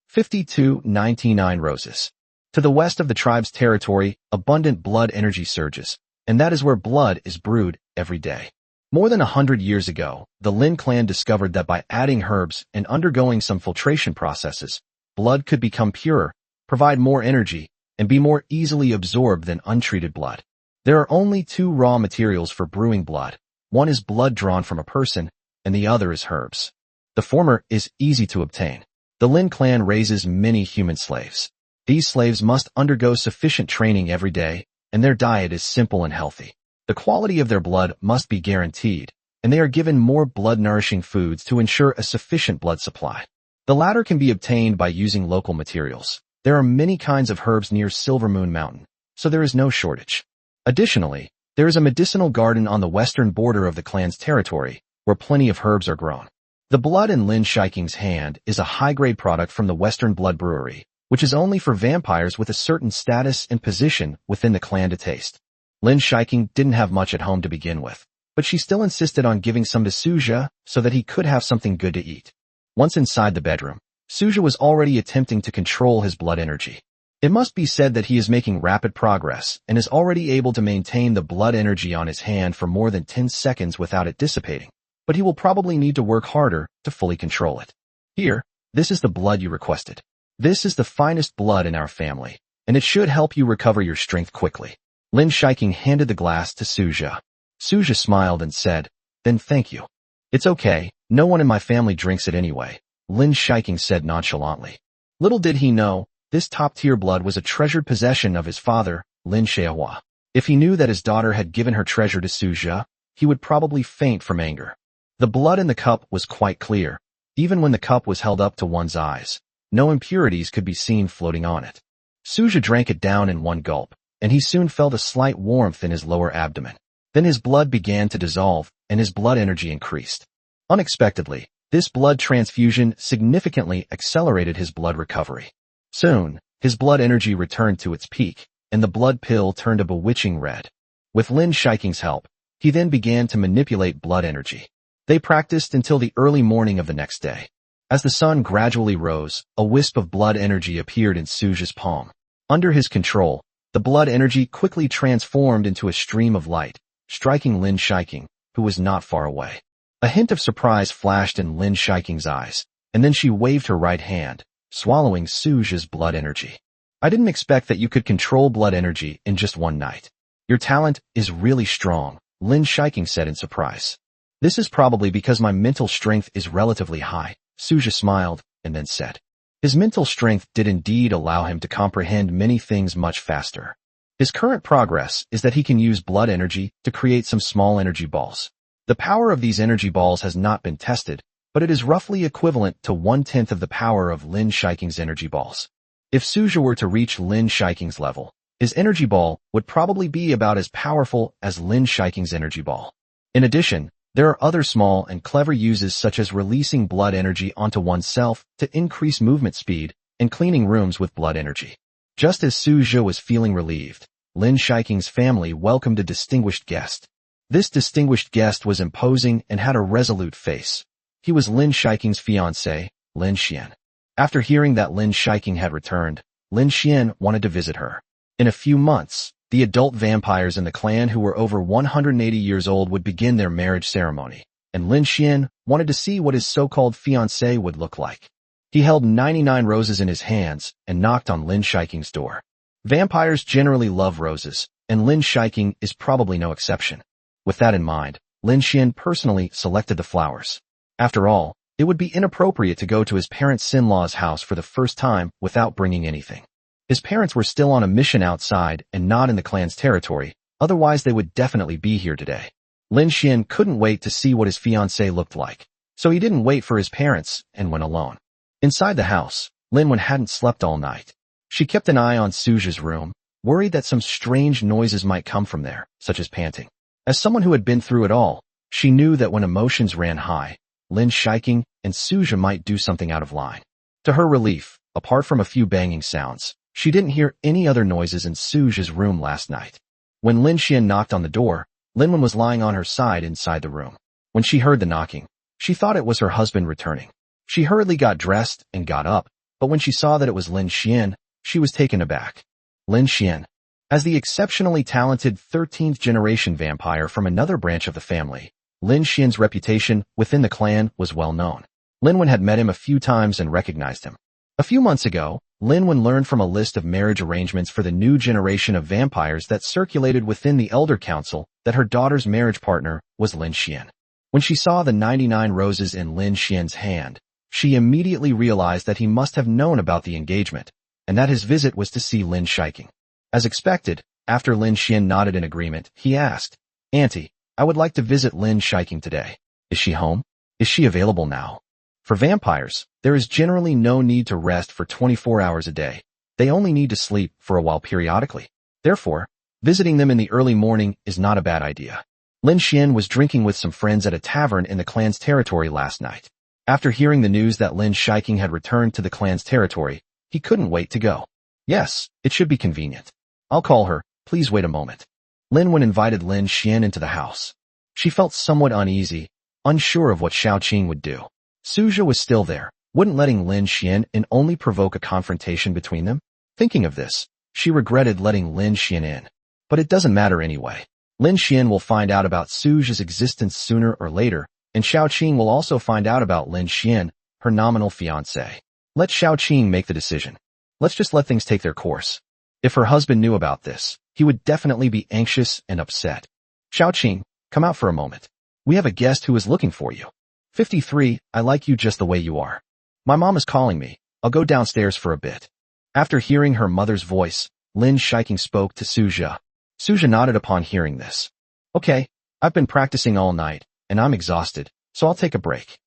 5299 Roses. To the west of the tribe's territory, abundant blood energy surges, and that is where blood is brewed every day. More than 100 years ago, the Lin clan discovered that by adding herbs and undergoing some filtration processes, blood could become purer, provide more energy, and be more easily absorbed than untreated blood. There are only two raw materials for brewing blood. One is blood drawn from a person, and the other is herbs. The former is easy to obtain. The Lin clan raises many human slaves. These slaves must undergo sufficient training every day, and their diet is simple and healthy. The quality of their blood must be guaranteed, and they are given more blood-nourishing foods to ensure a sufficient blood supply. The latter can be obtained by using local materials. There are many kinds of herbs near Silver Moon Mountain, so there is no shortage. Additionally, there is a medicinal garden on the western border of the clan's territory, where plenty of herbs are grown. The blood in Lin Shiking's hand is a high-grade product from the Western Blood Brewery, which is only for vampires with a certain status and position within the clan to taste. Lin Shiking didn't have much at home to begin with, but she still insisted on giving some to Suja so that he could have something good to eat. Once inside the bedroom, Suja was already attempting to control his blood energy. It must be said that he is making rapid progress and is already able to maintain the blood energy on his hand for more than 10 seconds without it dissipating, but he will probably need to work harder to fully control it. Here, this is the blood you requested. This is the finest blood in our family, and it should help you recover your strength quickly. Lin Shiking handed the glass to Suja. Suja smiled and said, then thank you. It's okay, no one in my family drinks it anyway, Lin Shiking said nonchalantly. Little did he know, this top-tier blood was a treasured possession of his father, Lin Xiehua. If he knew that his daughter had given her treasure to Suja, he would probably faint from anger. The blood in the cup was quite clear. Even when the cup was held up to one's eyes, no impurities could be seen floating on it. Suja drank it down in one gulp, and he soon felt a slight warmth in his lower abdomen. Then his blood began to dissolve, and his blood energy increased. Unexpectedly, this blood transfusion significantly accelerated his blood recovery. Soon, his blood energy returned to its peak, and the blood pill turned a bewitching red. With Lin Shiking's help, he then began to manipulate blood energy. They practiced until the early morning of the next day. As the sun gradually rose, a wisp of blood energy appeared in Suja's palm. Under his control, the blood energy quickly transformed into a stream of light, striking Lin Shiking, who was not far away. A hint of surprise flashed in Lin Shiking's eyes, and then she waved her right hand, swallowing Suja's blood energy. I didn't expect that you could control blood energy in just one night. Your talent is really strong, Lin Shiking said in surprise. This is probably because my mental strength is relatively high, Suja smiled, and then said. His mental strength did indeed allow him to comprehend many things much faster. His current progress is that he can use blood energy to create some small energy balls. The power of these energy balls has not been tested, but it is roughly equivalent to 1/10 of the power of Lin Shiking's energy balls. If Suja were to reach Lin Shiking's level, his energy ball would probably be about as powerful as Lin Shiking's energy ball. In addition, there are other small and clever uses such as releasing blood energy onto oneself to increase movement speed and cleaning rooms with blood energy. Just as Suja was feeling relieved, Lin Shiking's family welcomed a distinguished guest. This distinguished guest was imposing and had a resolute face. He was Lin Shiking's fiancée, Lin Xian. After hearing that Lin Shiking had returned, Lin Xian wanted to visit her. In a few months, the adult vampires in the clan who were over 180 years old would begin their marriage ceremony, and Lin Xian wanted to see what his so-called fiancé would look like. He held 99 roses in his hands and knocked on Lin Shiking's door. Vampires generally love roses, and Lin Shiking is probably no exception. With that in mind, Lin Xian personally selected the flowers. After all, it would be inappropriate to go to his parents'-in-law's house for the first time without bringing anything. His parents were still on a mission outside and not in the clan's territory, otherwise they would definitely be here today. Lin Xian couldn't wait to see what his fiancée looked like, so he didn't wait for his parents and went alone. Inside the house, Lin Wen hadn't slept all night. She kept an eye on Suja's room, worried that some strange noises might come from there, such as panting. As someone who had been through it all, she knew that when emotions ran high, Lin Shiking and Suja might do something out of line. To her relief, apart from a few banging sounds, she didn't hear any other noises in Suja's room last night. When Lin Xian knocked on the door, Lin Wen was lying on her side inside the room. When she heard the knocking, she thought it was her husband returning. She hurriedly got dressed and got up, but when she saw that it was Lin Xian, she was taken aback. Lin Xian. As the exceptionally talented 13th generation vampire from another branch of the family, Lin Xian's reputation within the clan was well known. Lin Wen had met him a few times and recognized him. A few months ago, Lin Wen learned from a list of marriage arrangements for the new generation of vampires that circulated within the Elder Council that her daughter's marriage partner was Lin Xian. When she saw the 99 roses in Lin Xian's hand, she immediately realized that he must have known about the engagement, and that his visit was to see Lin Shiking. As expected, after Lin Xian nodded in agreement, he asked, "Auntie, I would like to visit Lin Shiking today. Is she home? Is she available now?" For vampires, there is generally no need to rest for 24 hours a day. They only need to sleep for a while periodically. Therefore, visiting them in the early morning is not a bad idea. Lin Xian was drinking with some friends at a tavern in the clan's territory last night. After hearing the news that Lin Shiking had returned to the clan's territory, he couldn't wait to go. Yes, it should be convenient. I'll call her, please wait a moment. Lin Wen invited Lin Xian into the house. She felt somewhat uneasy, unsure of what Xiaoqing would do. Suja was still there, wouldn't letting Lin Xian in only provoke a confrontation between them? Thinking of this, she regretted letting Lin Xian in. But it doesn't matter anyway. Lin Xian will find out about Suja's existence sooner or later, and Xiaoqing will also find out about Lin Xian, her nominal fiancé. Let Xiaoqing make the decision. Let's just let things take their course. If her husband knew about this, he would definitely be anxious and upset. Xiaoqing, come out for a moment. We have a guest who is looking for you. 53, I like you just the way you are. My mom is calling me. I'll go downstairs for a bit. After hearing her mother's voice, Lin Shiking spoke to Suja. Suja nodded upon hearing this. Okay, I've been practicing all night, and I'm exhausted, so I'll take a break.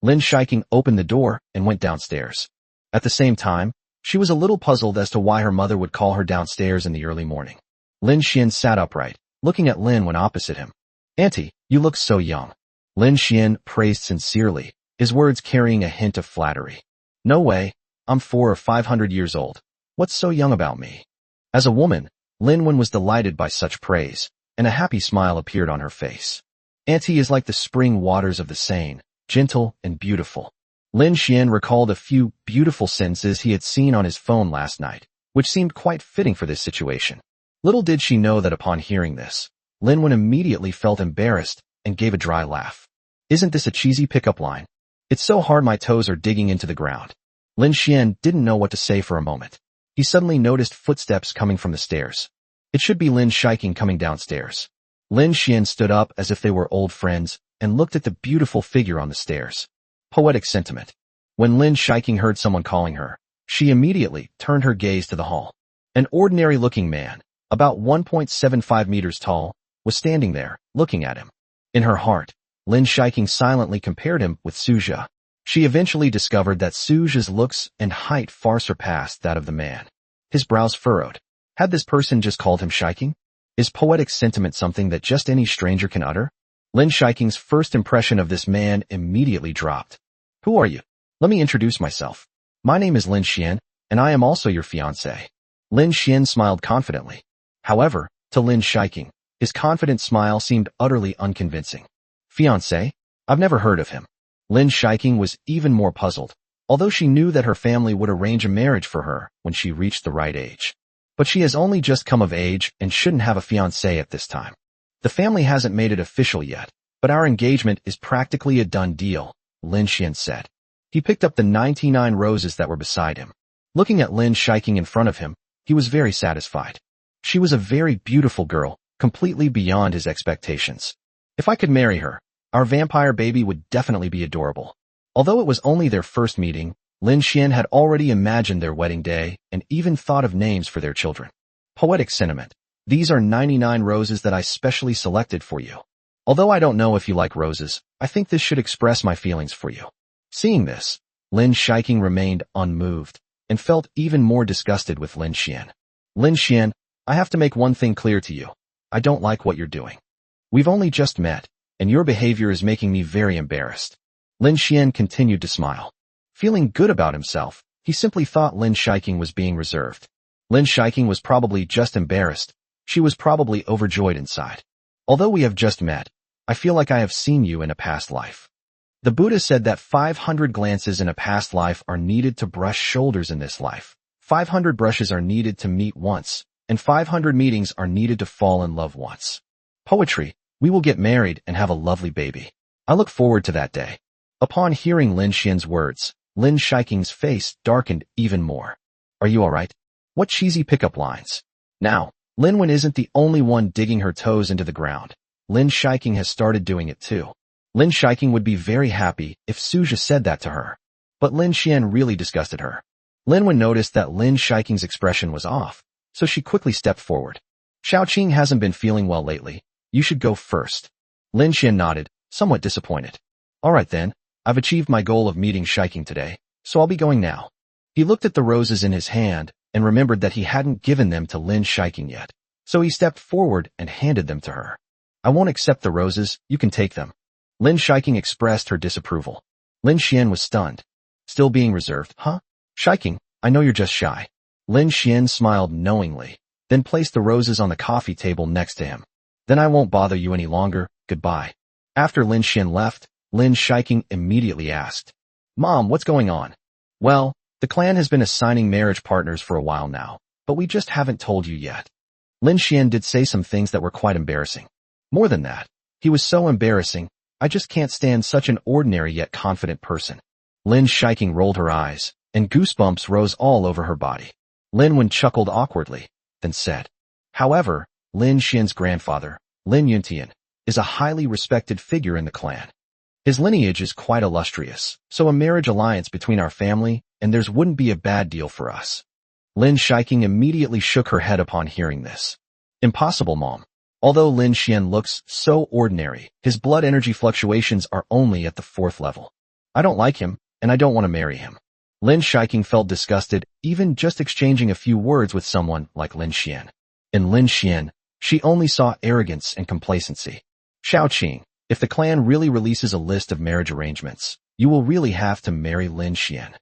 Lin Shiking opened the door and went downstairs. At the same time, she was a little puzzled as to why her mother would call her downstairs in the early morning. Lin Xian sat upright, looking at Lin Wen opposite him. Auntie, you look so young. Lin Xian praised sincerely, his words carrying a hint of flattery. No way, I'm 400 or 500 years old. What's so young about me? As a woman, Lin Wen was delighted by such praise, and a happy smile appeared on her face. Auntie is like the spring waters of the Seine, gentle and beautiful. Lin Xian recalled a few beautiful sentences he had seen on his phone last night, which seemed quite fitting for this situation. Little did she know that upon hearing this, Lin Wen immediately felt embarrassed and gave a dry laugh. Isn't this a cheesy pickup line? It's so hard my toes are digging into the ground. Lin Xian didn't know what to say for a moment. He suddenly noticed footsteps coming from the stairs. It should be Lin Shiking coming downstairs. Lin Xian stood up as if they were old friends and looked at the beautiful figure on the stairs. Poetic sentiment. When Lin Shiking heard someone calling her, she immediately turned her gaze to the hall. An ordinary-looking man, about 1.75 meters tall, was standing there, looking at him. In her heart, Lin Shiking silently compared him with Suja. She eventually discovered that Suja's looks and height far surpassed that of the man. His brows furrowed. Had this person just called him Shiking? Is poetic sentiment something that just any stranger can utter? Lin Shiking's first impression of this man immediately dropped. Who are you? Let me introduce myself. My name is Lin Xian, and I am also your fiancé. Lin Xian smiled confidently. However, to Lin Shiking, his confident smile seemed utterly unconvincing. Fiancé? I've never heard of him. Lin Shiking was even more puzzled, although she knew that her family would arrange a marriage for her when she reached the right age. But she has only just come of age and shouldn't have a fiancé at this time. The family hasn't made it official yet, but our engagement is practically a done deal, Lin Xian said. He picked up the 99 roses that were beside him. Looking at Lin Shiking in front of him, he was very satisfied. She was a very beautiful girl, completely beyond his expectations. If I could marry her, our vampire baby would definitely be adorable. Although it was only their first meeting, Lin Xian had already imagined their wedding day and even thought of names for their children. Poetic sentiment. These are 99 roses that I specially selected for you. Although I don't know if you like roses, I think this should express my feelings for you. Seeing this, Lin Shiking remained unmoved and felt even more disgusted with Lin Xian. Lin Xian, I have to make one thing clear to you. I don't like what you're doing. We've only just met, and your behavior is making me very embarrassed. Lin Xian continued to smile. Feeling good about himself, he simply thought Lin Shiking was being reserved. Lin Shiking was probably just embarrassed. She was probably overjoyed inside. Although we have just met, I feel like I have seen you in a past life. The Buddha said that 500 glances in a past life are needed to brush shoulders in this life. 500 brushes are needed to meet once, and 500 meetings are needed to fall in love once. Poetry, we will get married and have a lovely baby. I look forward to that day. Upon hearing Lin Xian's words, Lin Shiking's face darkened even more. Are you alright? What cheesy pickup lines. Now, Lin Wen isn't the only one digging her toes into the ground. Lin Shiking has started doing it too. Lin Shiking would be very happy if Suja said that to her. But Lin Xian really disgusted her. Lin Wen noticed that Lin Shiking's expression was off, so she quickly stepped forward. Xiaoqing hasn't been feeling well lately. You should go first. Lin Xian nodded, somewhat disappointed. Alright then, I've achieved my goal of meeting Shiking today, so I'll be going now. He looked at the roses in his hand and remembered that he hadn't given them to Lin Shiking yet, so he stepped forward and handed them to her. I won't accept the roses, you can take them. Lin Shiking expressed her disapproval. Lin Xian was stunned. Still being reserved, huh? Shiking, I know you're just shy. Lin Xian smiled knowingly, then placed the roses on the coffee table next to him. Then I won't bother you any longer, goodbye. After Lin Xian left, Lin Shiking immediately asked, Mom, what's going on? Well, the clan has been assigning marriage partners for a while now, but we just haven't told you yet. Lin Xian did say some things that were quite embarrassing. More than that, he was so embarrassing, I just can't stand such an ordinary yet confident person. Lin Shiking rolled her eyes, and goosebumps rose all over her body. Lin Wen chuckled awkwardly, then said, However, Lin Xian's grandfather, Lin Yuntian, is a highly respected figure in the clan. His lineage is quite illustrious, so a marriage alliance between our family and theirs wouldn't be a bad deal for us. Lin Shiking immediately shook her head upon hearing this. Impossible, Mom. Although Lin Xian looks so ordinary, his blood energy fluctuations are only at the 4th level. I don't like him, and I don't want to marry him. Lin Shiking felt disgusted even just exchanging a few words with someone like Lin Xian. In Lin Xian, she only saw arrogance and complacency. Xiaoqing, if the clan really releases a list of marriage arrangements, you will really have to marry Lin Xian.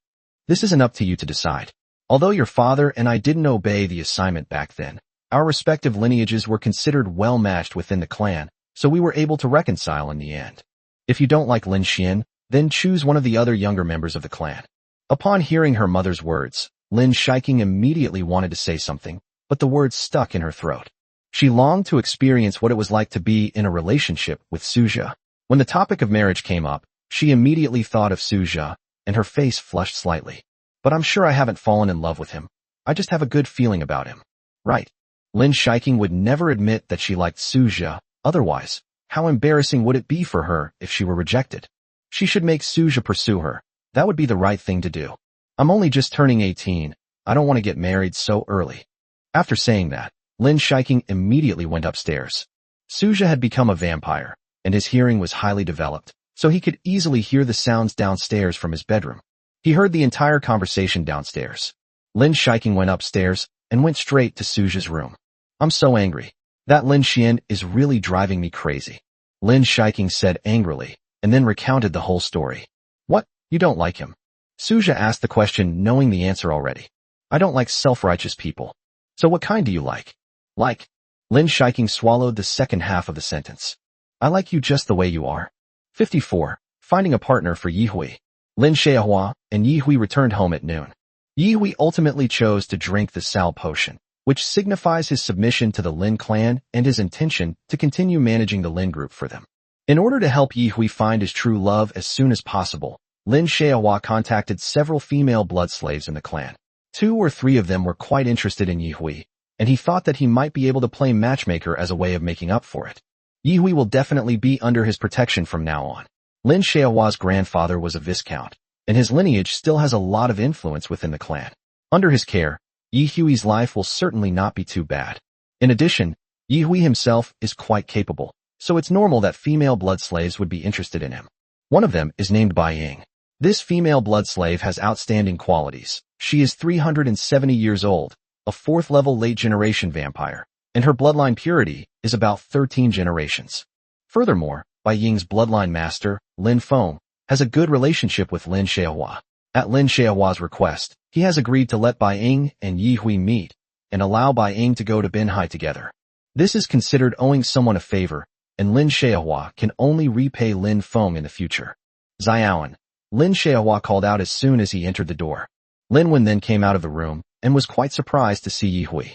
This isn't up to you to decide. Although your father and I didn't obey the assignment back then, our respective lineages were considered well-matched within the clan, so we were able to reconcile in the end. If you don't like Lin Xian, then choose one of the other younger members of the clan. Upon hearing her mother's words, Lin Shiking immediately wanted to say something, but the words stuck in her throat. She longed to experience what it was like to be in a relationship with Suja. When the topic of marriage came up, she immediately thought of Suja, and her face flushed slightly. But I'm sure I haven't fallen in love with him. I just have a good feeling about him. Right. Lin Shiking would never admit that she liked Suja, otherwise, how embarrassing would it be for her if she were rejected? She should make Suja pursue her. That would be the right thing to do. I'm only just turning 18. I don't want to get married so early. After saying that, Lin Shiking immediately went upstairs. Suja had become a vampire, and his hearing was highly developed, so he could easily hear the sounds downstairs from his bedroom. He heard the entire conversation downstairs. Lin Shiking went upstairs and went straight to Suja's room. I'm so angry. That Lin Xian is really driving me crazy. Lin Shiking said angrily, and then recounted the whole story. What? You don't like him? Suja asked the question knowing the answer already. I don't like self-righteous people. So what kind do you like? Like? Lin Shiking swallowed the second half of the sentence. I like you just the way you are. 54. Finding a partner for Yihui. Lin Xiahua and Yihui returned home at noon. Yihui ultimately chose to drink the Sal potion, which signifies his submission to the Lin clan and his intention to continue managing the Lin group for them. In order to help Yihui find his true love as soon as possible, Lin Xiaohua contacted several female blood slaves in the clan. 2 or 3 of them were quite interested in Yi Hui, and he thought that he might be able to play matchmaker as a way of making up for it. Yi Hui will definitely be under his protection from now on. Lin Xiaohua's grandfather was a viscount, and his lineage still has a lot of influence within the clan. Under his care, Yi Hui's life will certainly not be too bad. In addition, Yi Hui himself is quite capable, so it's normal that female blood slaves would be interested in him. One of them is named Bai Ying. This female blood slave has outstanding qualities. She is 370 years old, a 4th-level late-generation vampire, and her bloodline purity is about 13 generations. Furthermore, Bai Ying's bloodline master, Lin Feng, has a good relationship with Lin Xiaohua. At Lin Xiaohua's request, he has agreed to let Bai Ying and Yi Hui meet and allow Bai Ying to go to Binhai together. This is considered owing someone a favor, and Lin Xiaohua can only repay Lin Feng in the future. Xiaoan, Lin Xiaohua called out as soon as he entered the door. Lin Wen then came out of the room and was quite surprised to see Yi Hui.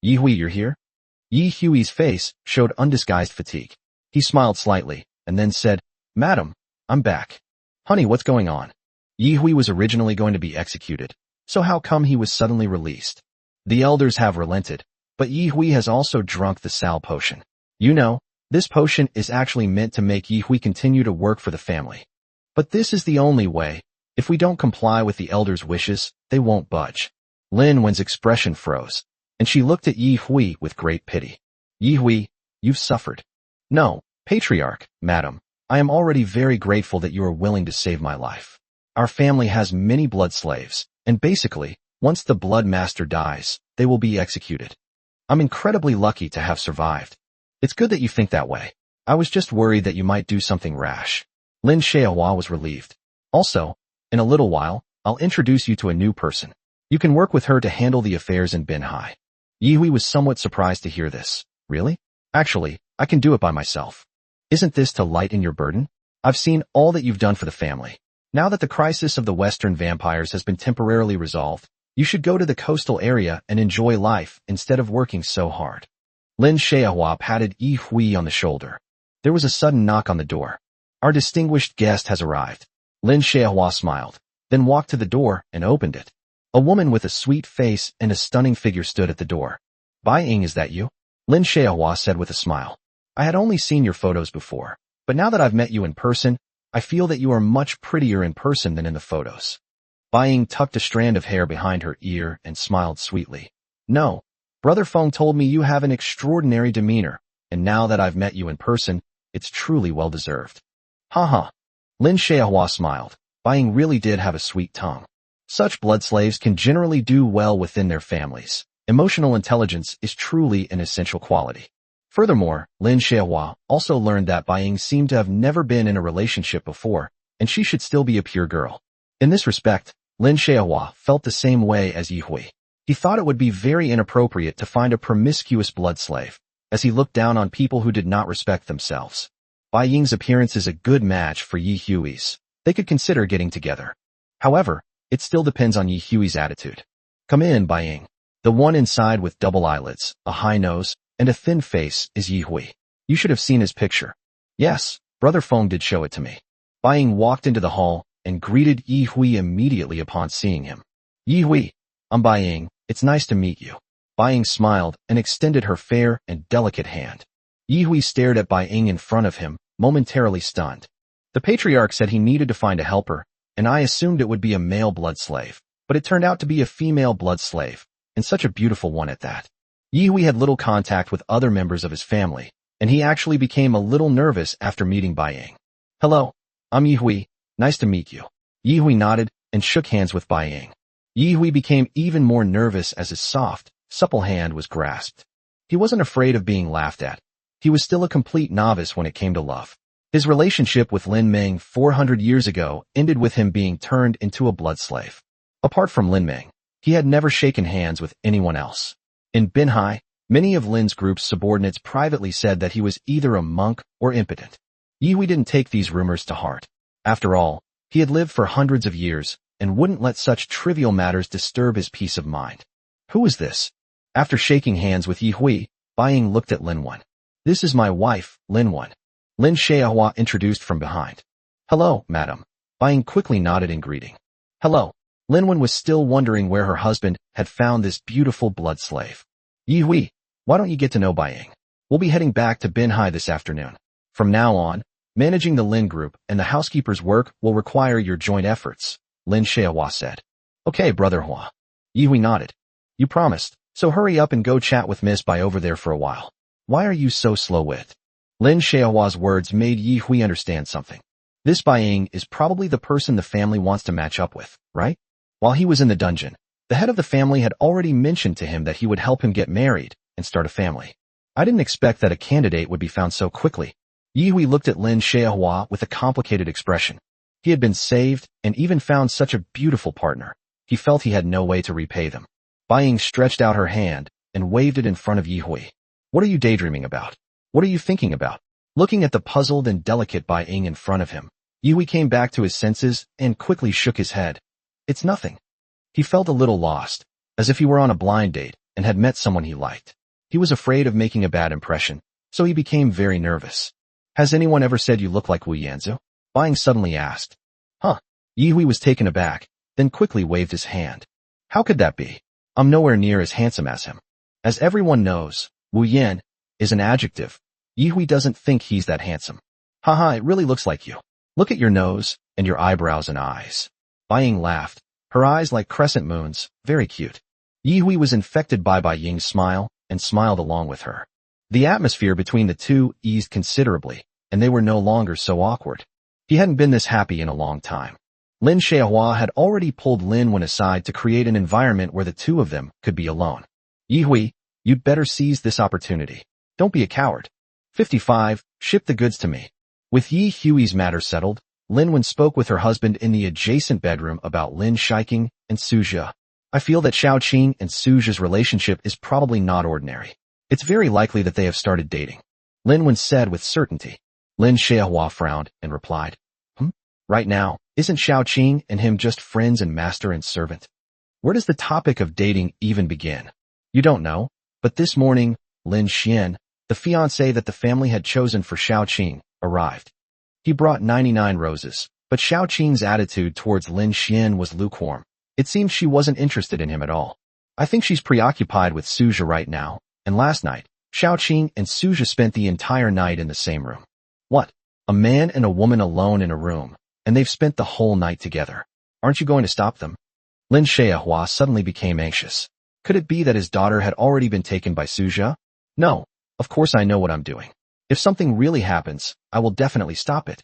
Yi Hui, you're here? Yi Hui's face showed undisguised fatigue. He smiled slightly and then said, Madam, I'm back. Honey, what's going on? Yi Hui was originally going to be executed, so how come he was suddenly released? The elders have relented, but Yi Hui has also drunk the Sal potion. You know, this potion is actually meant to make Yi Hui continue to work for the family. But this is the only way. If we don't comply with the elders' wishes, they won't budge. Lin Wen's expression froze, and she looked at Yi Hui with great pity. Yi Hui, you've suffered. No, Patriarch, Madam, I am already very grateful that you are willing to save my life. Our family has many blood slaves, and basically, once the blood master dies, they will be executed. I'm incredibly lucky to have survived. It's good that you think that way. I was just worried that you might do something rash. Lin Xiaohua was relieved. Also, in a little while, I'll introduce you to a new person. You can work with her to handle the affairs in Binhai. Yi Hui was somewhat surprised to hear this. Really? Actually, I can do it by myself. Isn't this to lighten your burden? I've seen all that you've done for the family. Now that the crisis of the Western vampires has been temporarily resolved, you should go to the coastal area and enjoy life instead of working so hard. Lin Xiaohua patted Yi Hui on the shoulder. There was a sudden knock on the door. Our distinguished guest has arrived. Lin Xiaohua smiled, then walked to the door and opened it. A woman with a sweet face and a stunning figure stood at the door. Bai Ying, is that you? Lin Xiaohua said with a smile. I had only seen your photos before, but now that I've met you in person, I feel that you are much prettier in person than in the photos. Bai Ying tucked a strand of hair behind her ear and smiled sweetly. No, Brother Feng told me you have an extraordinary demeanor, and now that I've met you in person, it's truly well-deserved. Haha. Lin Xiaohua smiled. Bai Ying really did have a sweet tongue. Such blood slaves can generally do well within their families. Emotional intelligence is truly an essential quality. Furthermore, Lin Xiaohua also learned that Bai Ying seemed to have never been in a relationship before, and she should still be a pure girl. In this respect, Lin Xiaohua felt the same way as Yi Hui. He thought it would be very inappropriate to find a promiscuous blood slave, as he looked down on people who did not respect themselves. Bai Ying's appearance is a good match for Yi Hui's. They could consider getting together. However, it still depends on Yi Hui's attitude. Come in, Bai Ying. The one inside with double eyelids, a high nose, and a thin face is Yi Hui. You should have seen his picture. Yes, Brother Feng did show it to me. Bai Ying walked into the hall and greeted Yi Hui immediately upon seeing him. Yi Hui, I'm Bai Ying. It's nice to meet you. Bai Ying smiled and extended her fair and delicate hand. Yi Hui stared at Bai Ying in front of him, momentarily stunned. The patriarch said he needed to find a helper, and I assumed it would be a male blood slave, but it turned out to be a female blood slave, and such a beautiful one at that. Yi Hui had little contact with other members of his family, and he actually became a little nervous after meeting Bai Ying. Hello, I'm Yi Hui. Nice to meet you. Yi Hui nodded and shook hands with Bai Ying. Yi Hui became even more nervous as his soft, supple hand was grasped. He wasn't afraid of being laughed at. He was still a complete novice when it came to love. His relationship with Lin Meng 400 years ago ended with him being turned into a blood slave. Apart from Lin Meng, he had never shaken hands with anyone else. In Binhai, many of Lin's group's subordinates privately said that he was either a monk or impotent. Yi Hui didn't take these rumors to heart. After all, he had lived for hundreds of years and wouldn't let such trivial matters disturb his peace of mind. Who is this? After shaking hands with Yi Hui, Bai Ying looked at Lin Wen. This is my wife, Lin Wen. Lin Xiaohua introduced from behind. Hello, madam. Bai quickly nodded in greeting. Hello. Linwen was still wondering where her husband had found this beautiful blood slave. Yi Hui, why don't you get to know Bai? We'll be heading back to Binhai this afternoon. From now on, managing the Lin Group and the housekeeper's work will require your joint efforts, Lin Xiaohua said. Okay, Brother Hua. Yi Hui nodded. You promised, so hurry up and go chat with Miss Bai over there for a while. Why are you so slow-witted? Lin Xiaohua's words made Yi Hui understand something. This Bai Ying is probably the person the family wants to match up with, right? While he was in the dungeon, the head of the family had already mentioned to him that he would help him get married and start a family. I didn't expect that a candidate would be found so quickly. Yi Hui looked at Lin Xiaohua with a complicated expression. He had been saved and even found such a beautiful partner. He felt he had no way to repay them. Bai Ying stretched out her hand and waved it in front of Yi Hui. What are you daydreaming about? What are you thinking about? Looking at the puzzled and delicate Bai Ying in front of him, Yi Hui came back to his senses and quickly shook his head. It's nothing. He felt a little lost, as if he were on a blind date and had met someone he liked. He was afraid of making a bad impression, so he became very nervous. Has anyone ever said you look like Wu Yanzu? Bai Ying suddenly asked. Huh? Yi Hui was taken aback, then quickly waved his hand. How could that be? I'm nowhere near as handsome as him. As everyone knows, Wu Yan is an adjective. Yi Hui doesn't think he's that handsome. Haha, it really looks like you. Look at your nose and your eyebrows and eyes. Bai Ying laughed, her eyes like crescent moons, very cute. Yi Hui was infected by Bai Ying's smile and smiled along with her. The atmosphere between the two eased considerably, and they were no longer so awkward. He hadn't been this happy in a long time. Lin Xiaohua had already pulled Lin Wen aside to create an environment where the two of them could be alone. Yi Hui, you'd better seize this opportunity. Don't be a coward. 55, ship the goods to me. With Yi Hui's matter settled, Lin Wen spoke with her husband in the adjacent bedroom about Lin Shiking and Suzhou. I feel that Xiao Qing and Suzhou's relationship is probably not ordinary. It's very likely that they have started dating. Lin Wen said with certainty. Lin Xiaohua frowned and replied, Right now, isn't Xiao Qing and him just friends and master and servant? Where does the topic of dating even begin? You don't know, but this morning, Lin Xian, the fiancé that the family had chosen for Xiao Qing, arrived. He brought 99 roses, but Xiao Qing's attitude towards Lin Xian was lukewarm. It seemed she wasn't interested in him at all. I think she's preoccupied with Suzhou right now, and last night, Xiao Qing and Suzhou spent the entire night in the same room. What? A man and a woman alone in a room, and they've spent the whole night together. Aren't you going to stop them? Lin Xiaohua suddenly became anxious. Could it be that his daughter had already been taken by Suzhou? No, of course I know what I'm doing. If something really happens, I will definitely stop it.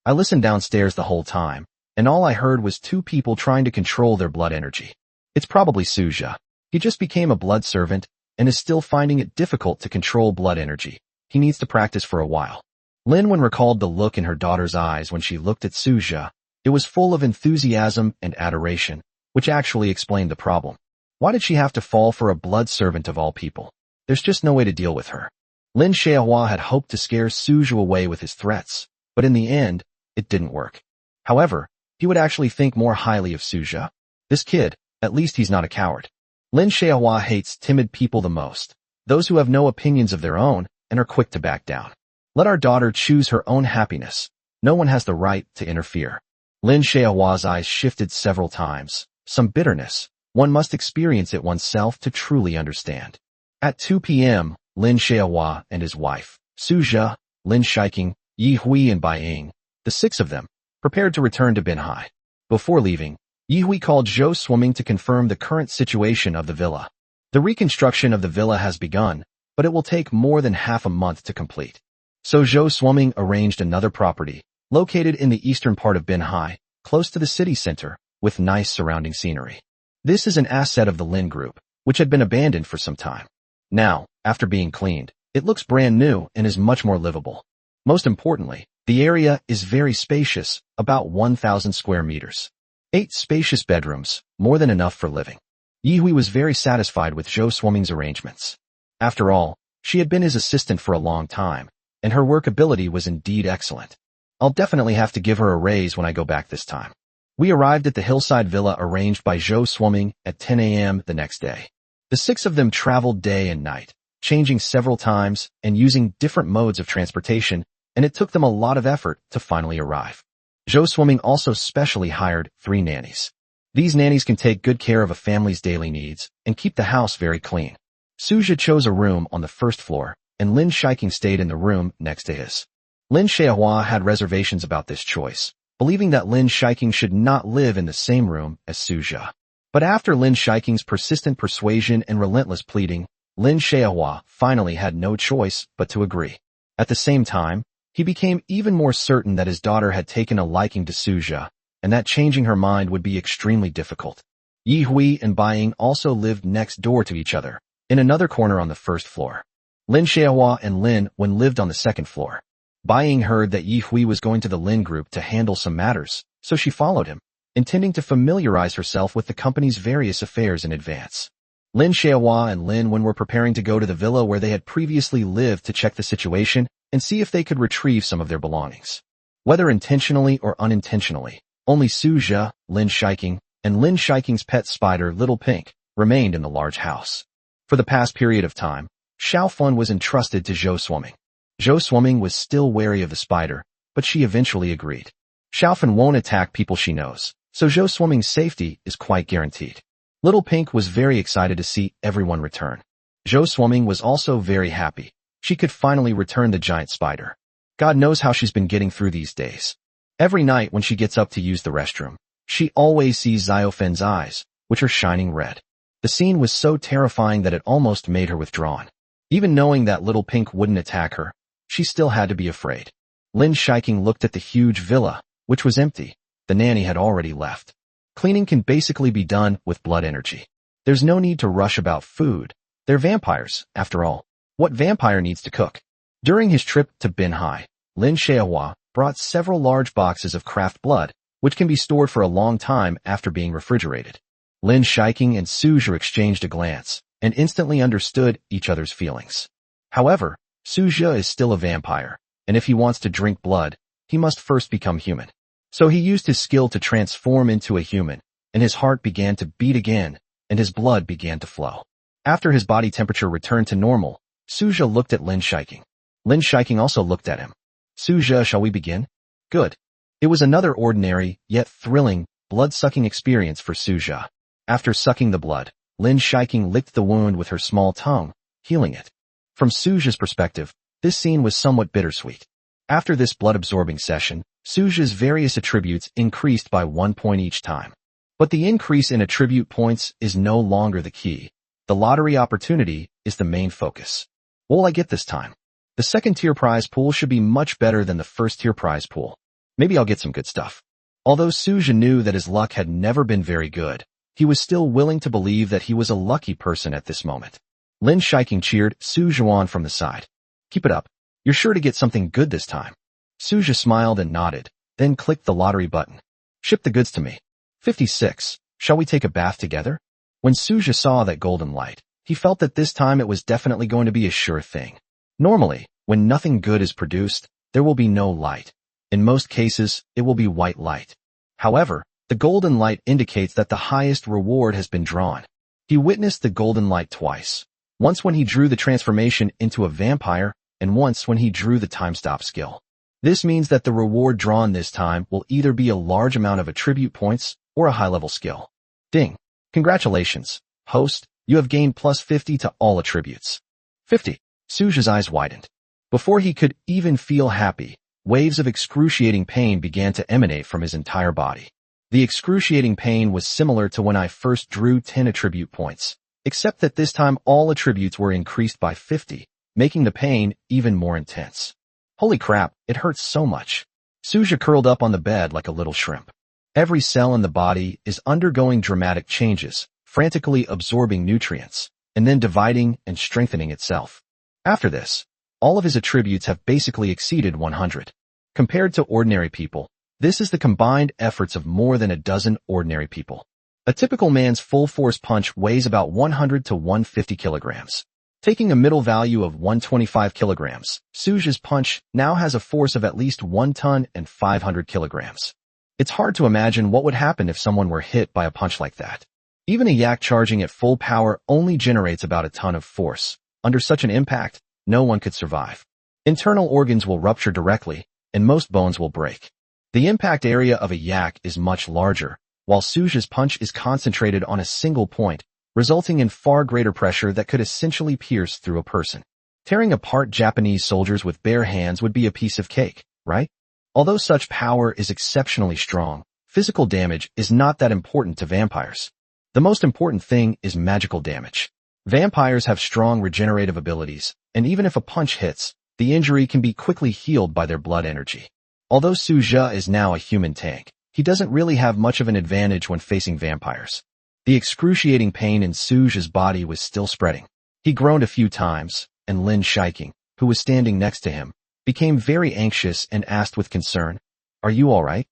I listened downstairs the whole time, and all I heard was two people trying to control their blood energy. It's probably Suzhou. He just became a blood servant and is still finding it difficult to control blood energy. He needs to practice for a while. Lin Wen recalled the look in her daughter's eyes when she looked at Suzhou. It was full of enthusiasm and adoration, which actually explained the problem. Why did she have to fall for a blood servant of all people? There's just no way to deal with her. Lin Xiaohua had hoped to scare Suzhou away with his threats, but in the end, it didn't work. However, he would actually think more highly of Suzhou. This kid, at least he's not a coward. Lin Xiaohua hates timid people the most, those who have no opinions of their own and are quick to back down. Let our daughter choose her own happiness. No one has the right to interfere. Lin Xiaohua's eyes shifted several times. Some bitterness. One must experience it oneself to truly understand. At 2 p.m., Lin Xiaohua and his wife, Suzhou, Lin Shiking, Yi Hui and Bai Ying, the six of them, prepared to return to Binhai. Before leaving, Yi Hui called Zhou Swimming to confirm the current situation of the villa. The reconstruction of the villa has begun, but it will take more than half a month to complete. So Zhou Swimming arranged another property, located in the eastern part of Binhai, close to the city center, with nice surrounding scenery. This is an asset of the Lin Group, which had been abandoned for some time. Now, after being cleaned, it looks brand new and is much more livable. Most importantly, the area is very spacious, about 1,000 square meters. 8 spacious bedrooms, more than enough for living. Yi Hui was very satisfied with Zhou Swimming's arrangements. After all, she had been his assistant for a long time, and her work ability was indeed excellent. I'll definitely have to give her a raise when I go back this time. We arrived at the hillside villa arranged by Zhou Swimming at 10 a.m. the next day. The 6 of them traveled day and night, changing several times and using different modes of transportation, and it took them a lot of effort to finally arrive. Zhou Swimming also specially hired 3 nannies. These nannies can take good care of a family's daily needs and keep the house very clean. Suja chose a room on the first floor, and Lin Shiking stayed in the room next to his. Lin Xiaohua had reservations about this choice, believing that Lin Shiking should not live in the same room as Suja. But after Lin Shiking's persistent persuasion and relentless pleading, Lin Xiaohua finally had no choice but to agree. At the same time, he became even more certain that his daughter had taken a liking to Suja, and that changing her mind would be extremely difficult. Yi Hui and Bai Ying also lived next door to each other, in another corner on the first floor. Lin Xiaohua and Lin Wen lived on the second floor. Bai Ying heard that Yi Hui was going to the Lin group to handle some matters, so she followed him, intending to familiarize herself with the company's various affairs in advance. Lin Xiaohua and Lin Wen were preparing to go to the villa where they had previously lived to check the situation and see if they could retrieve some of their belongings. Whether intentionally or unintentionally, only Suja, Lin Shiking, and Lin Shiking's pet spider Little Pink remained in the large house. For the past period of time, Xiao Fun was entrusted to Zhou Swimming. Zhou Swimming was still wary of the spider, but she eventually agreed. Xiao Fun won't attack people she knows, so Zhou Swimming's safety is quite guaranteed. Little Pink was very excited to see everyone return. Zhou Swimming was also very happy. She could finally return the giant spider. God knows how she's been getting through these days. Every night when she gets up to use the restroom, she always sees Xiaofen's eyes, which are shining red. The scene was so terrifying that it almost made her withdrawn. Even knowing that Little Pink wouldn't attack her, she still had to be afraid. Lin Shiking looked at the huge villa, which was empty. The nanny had already left. Cleaning can basically be done with blood energy. There's no need to rush about food. They're vampires, after all. What vampire needs to cook? During his trip to Binhai, Lin Xiaohua brought several large boxes of craft blood, which can be stored for a long time after being refrigerated. Lin Shiking and Suja exchanged a glance and instantly understood each other's feelings. However, Suja is still a vampire, and if he wants to drink blood, he must first become human. So he used his skill to transform into a human, and his heart began to beat again, and his blood began to flow. After his body temperature returned to normal, Suja looked at Lin Shiking. Lin Shiking also looked at him. Suja, shall we begin? Good. It was another ordinary, yet thrilling, blood-sucking experience for Suja. After sucking the blood, Lin Shiking licked the wound with her small tongue, healing it. From Suja's perspective, this scene was somewhat bittersweet. After this blood-absorbing session, Suja's various attributes increased by 1 point each time. But the increase in attribute points is no longer the key. The lottery opportunity is the main focus. What will I get this time? The second-tier prize pool should be much better than the first-tier prize pool. Maybe I'll get some good stuff. Although Suja knew that his luck had never been very good, he was still willing to believe that he was a lucky person at this moment. Lin Shiking cheered Suja on from the side. Keep it up. You're sure to get something good this time. Suja smiled and nodded, then clicked the lottery button. Ship the goods to me. 56. Shall we take a bath together? When Suja saw that golden light, he felt that this time it was definitely going to be a sure thing. Normally, when nothing good is produced, there will be no light. In most cases, it will be white light. However, the golden light indicates that the highest reward has been drawn. He witnessed the golden light twice. Once when he drew the transformation into a vampire, and once when he drew the time stop skill. This means that the reward drawn this time will either be a large amount of attribute points or a high-level skill. Ding! Congratulations, host, you have gained plus 50 to all attributes. 50. Suja's eyes widened. Before he could even feel happy, waves of excruciating pain began to emanate from his entire body. The excruciating pain was similar to when I first drew 10 attribute points, except that this time all attributes were increased by 50, making the pain even more intense. Holy crap, it hurts so much. Suja curled up on the bed like a little shrimp. Every cell in the body is undergoing dramatic changes, frantically absorbing nutrients, and then dividing and strengthening itself. After this, all of his attributes have basically exceeded 100. Compared to ordinary people, this is the combined efforts of more than a dozen ordinary people. A typical man's full force punch weighs about 100 to 150 kilograms. Taking a middle value of 125 kilograms, Suja's punch now has a force of at least 1 ton and 500 kilograms. It's hard to imagine what would happen if someone were hit by a punch like that. Even a yak charging at full power only generates about a ton of force. Under such an impact, no one could survive. Internal organs will rupture directly, and most bones will break. The impact area of a yak is much larger, while Suja's punch is concentrated on a single point, resulting in far greater pressure that could essentially pierce through a person. Tearing apart Japanese soldiers with bare hands would be a piece of cake, right? Although such power is exceptionally strong, physical damage is not that important to vampires. The most important thing is magical damage. Vampires have strong regenerative abilities, and even if a punch hits, the injury can be quickly healed by their blood energy. Although Suja is now a human tank, he doesn't really have much of an advantage when facing vampires. The excruciating pain in Suja's body was still spreading. He groaned a few times, and Lin Shiking, who was standing next to him, became very anxious and asked with concern, "Are you all right?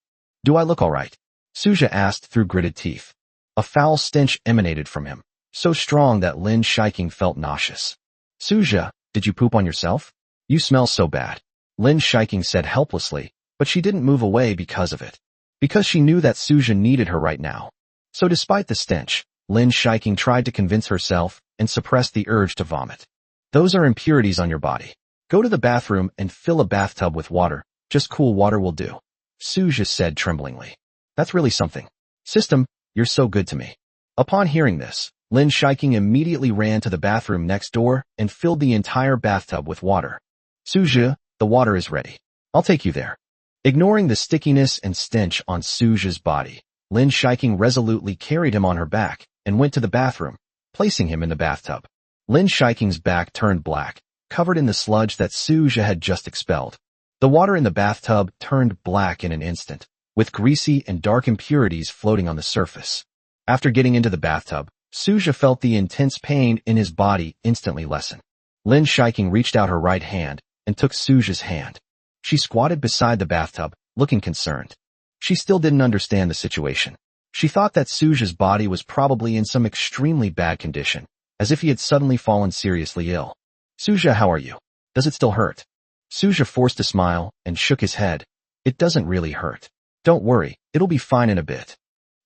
Do I look all right?" Suja asked through gritted teeth. A foul stench emanated from him, so strong that Lin Shiking felt nauseous. "Suja, did you poop on yourself? You smell so bad," Lin Shiking said helplessly, but she didn't move away because of it. Because she knew that Suja needed her right now. So despite the stench, Lin Shiking tried to convince herself and suppress the urge to vomit. "Those are impurities on your body. Go to the bathroom and fill a bathtub with water. Just cool water will do," Suja said tremblingly. "That's really something. System, you're so good to me." Upon hearing this, Lin Shiking immediately ran to the bathroom next door and filled the entire bathtub with water. "Suja, the water is ready. I'll take you there." Ignoring the stickiness and stench on Suja's body, Lin Shiking resolutely carried him on her back and went to the bathroom, placing him in the bathtub. Lin Shiking's back turned black, covered in the sludge that Suja had just expelled. The water in the bathtub turned black in an instant, with greasy and dark impurities floating on the surface. After getting into the bathtub, Suja felt the intense pain in his body instantly lessen. Lin Shiking reached out her right hand and took Suja's hand. She squatted beside the bathtub, looking concerned. She still didn't understand the situation. She thought that Suja's body was probably in some extremely bad condition, as if he had suddenly fallen seriously ill. "Suja, how are you? Does it still hurt?" Suja forced a smile and shook his head. "It doesn't really hurt. Don't worry, it'll be fine in a bit."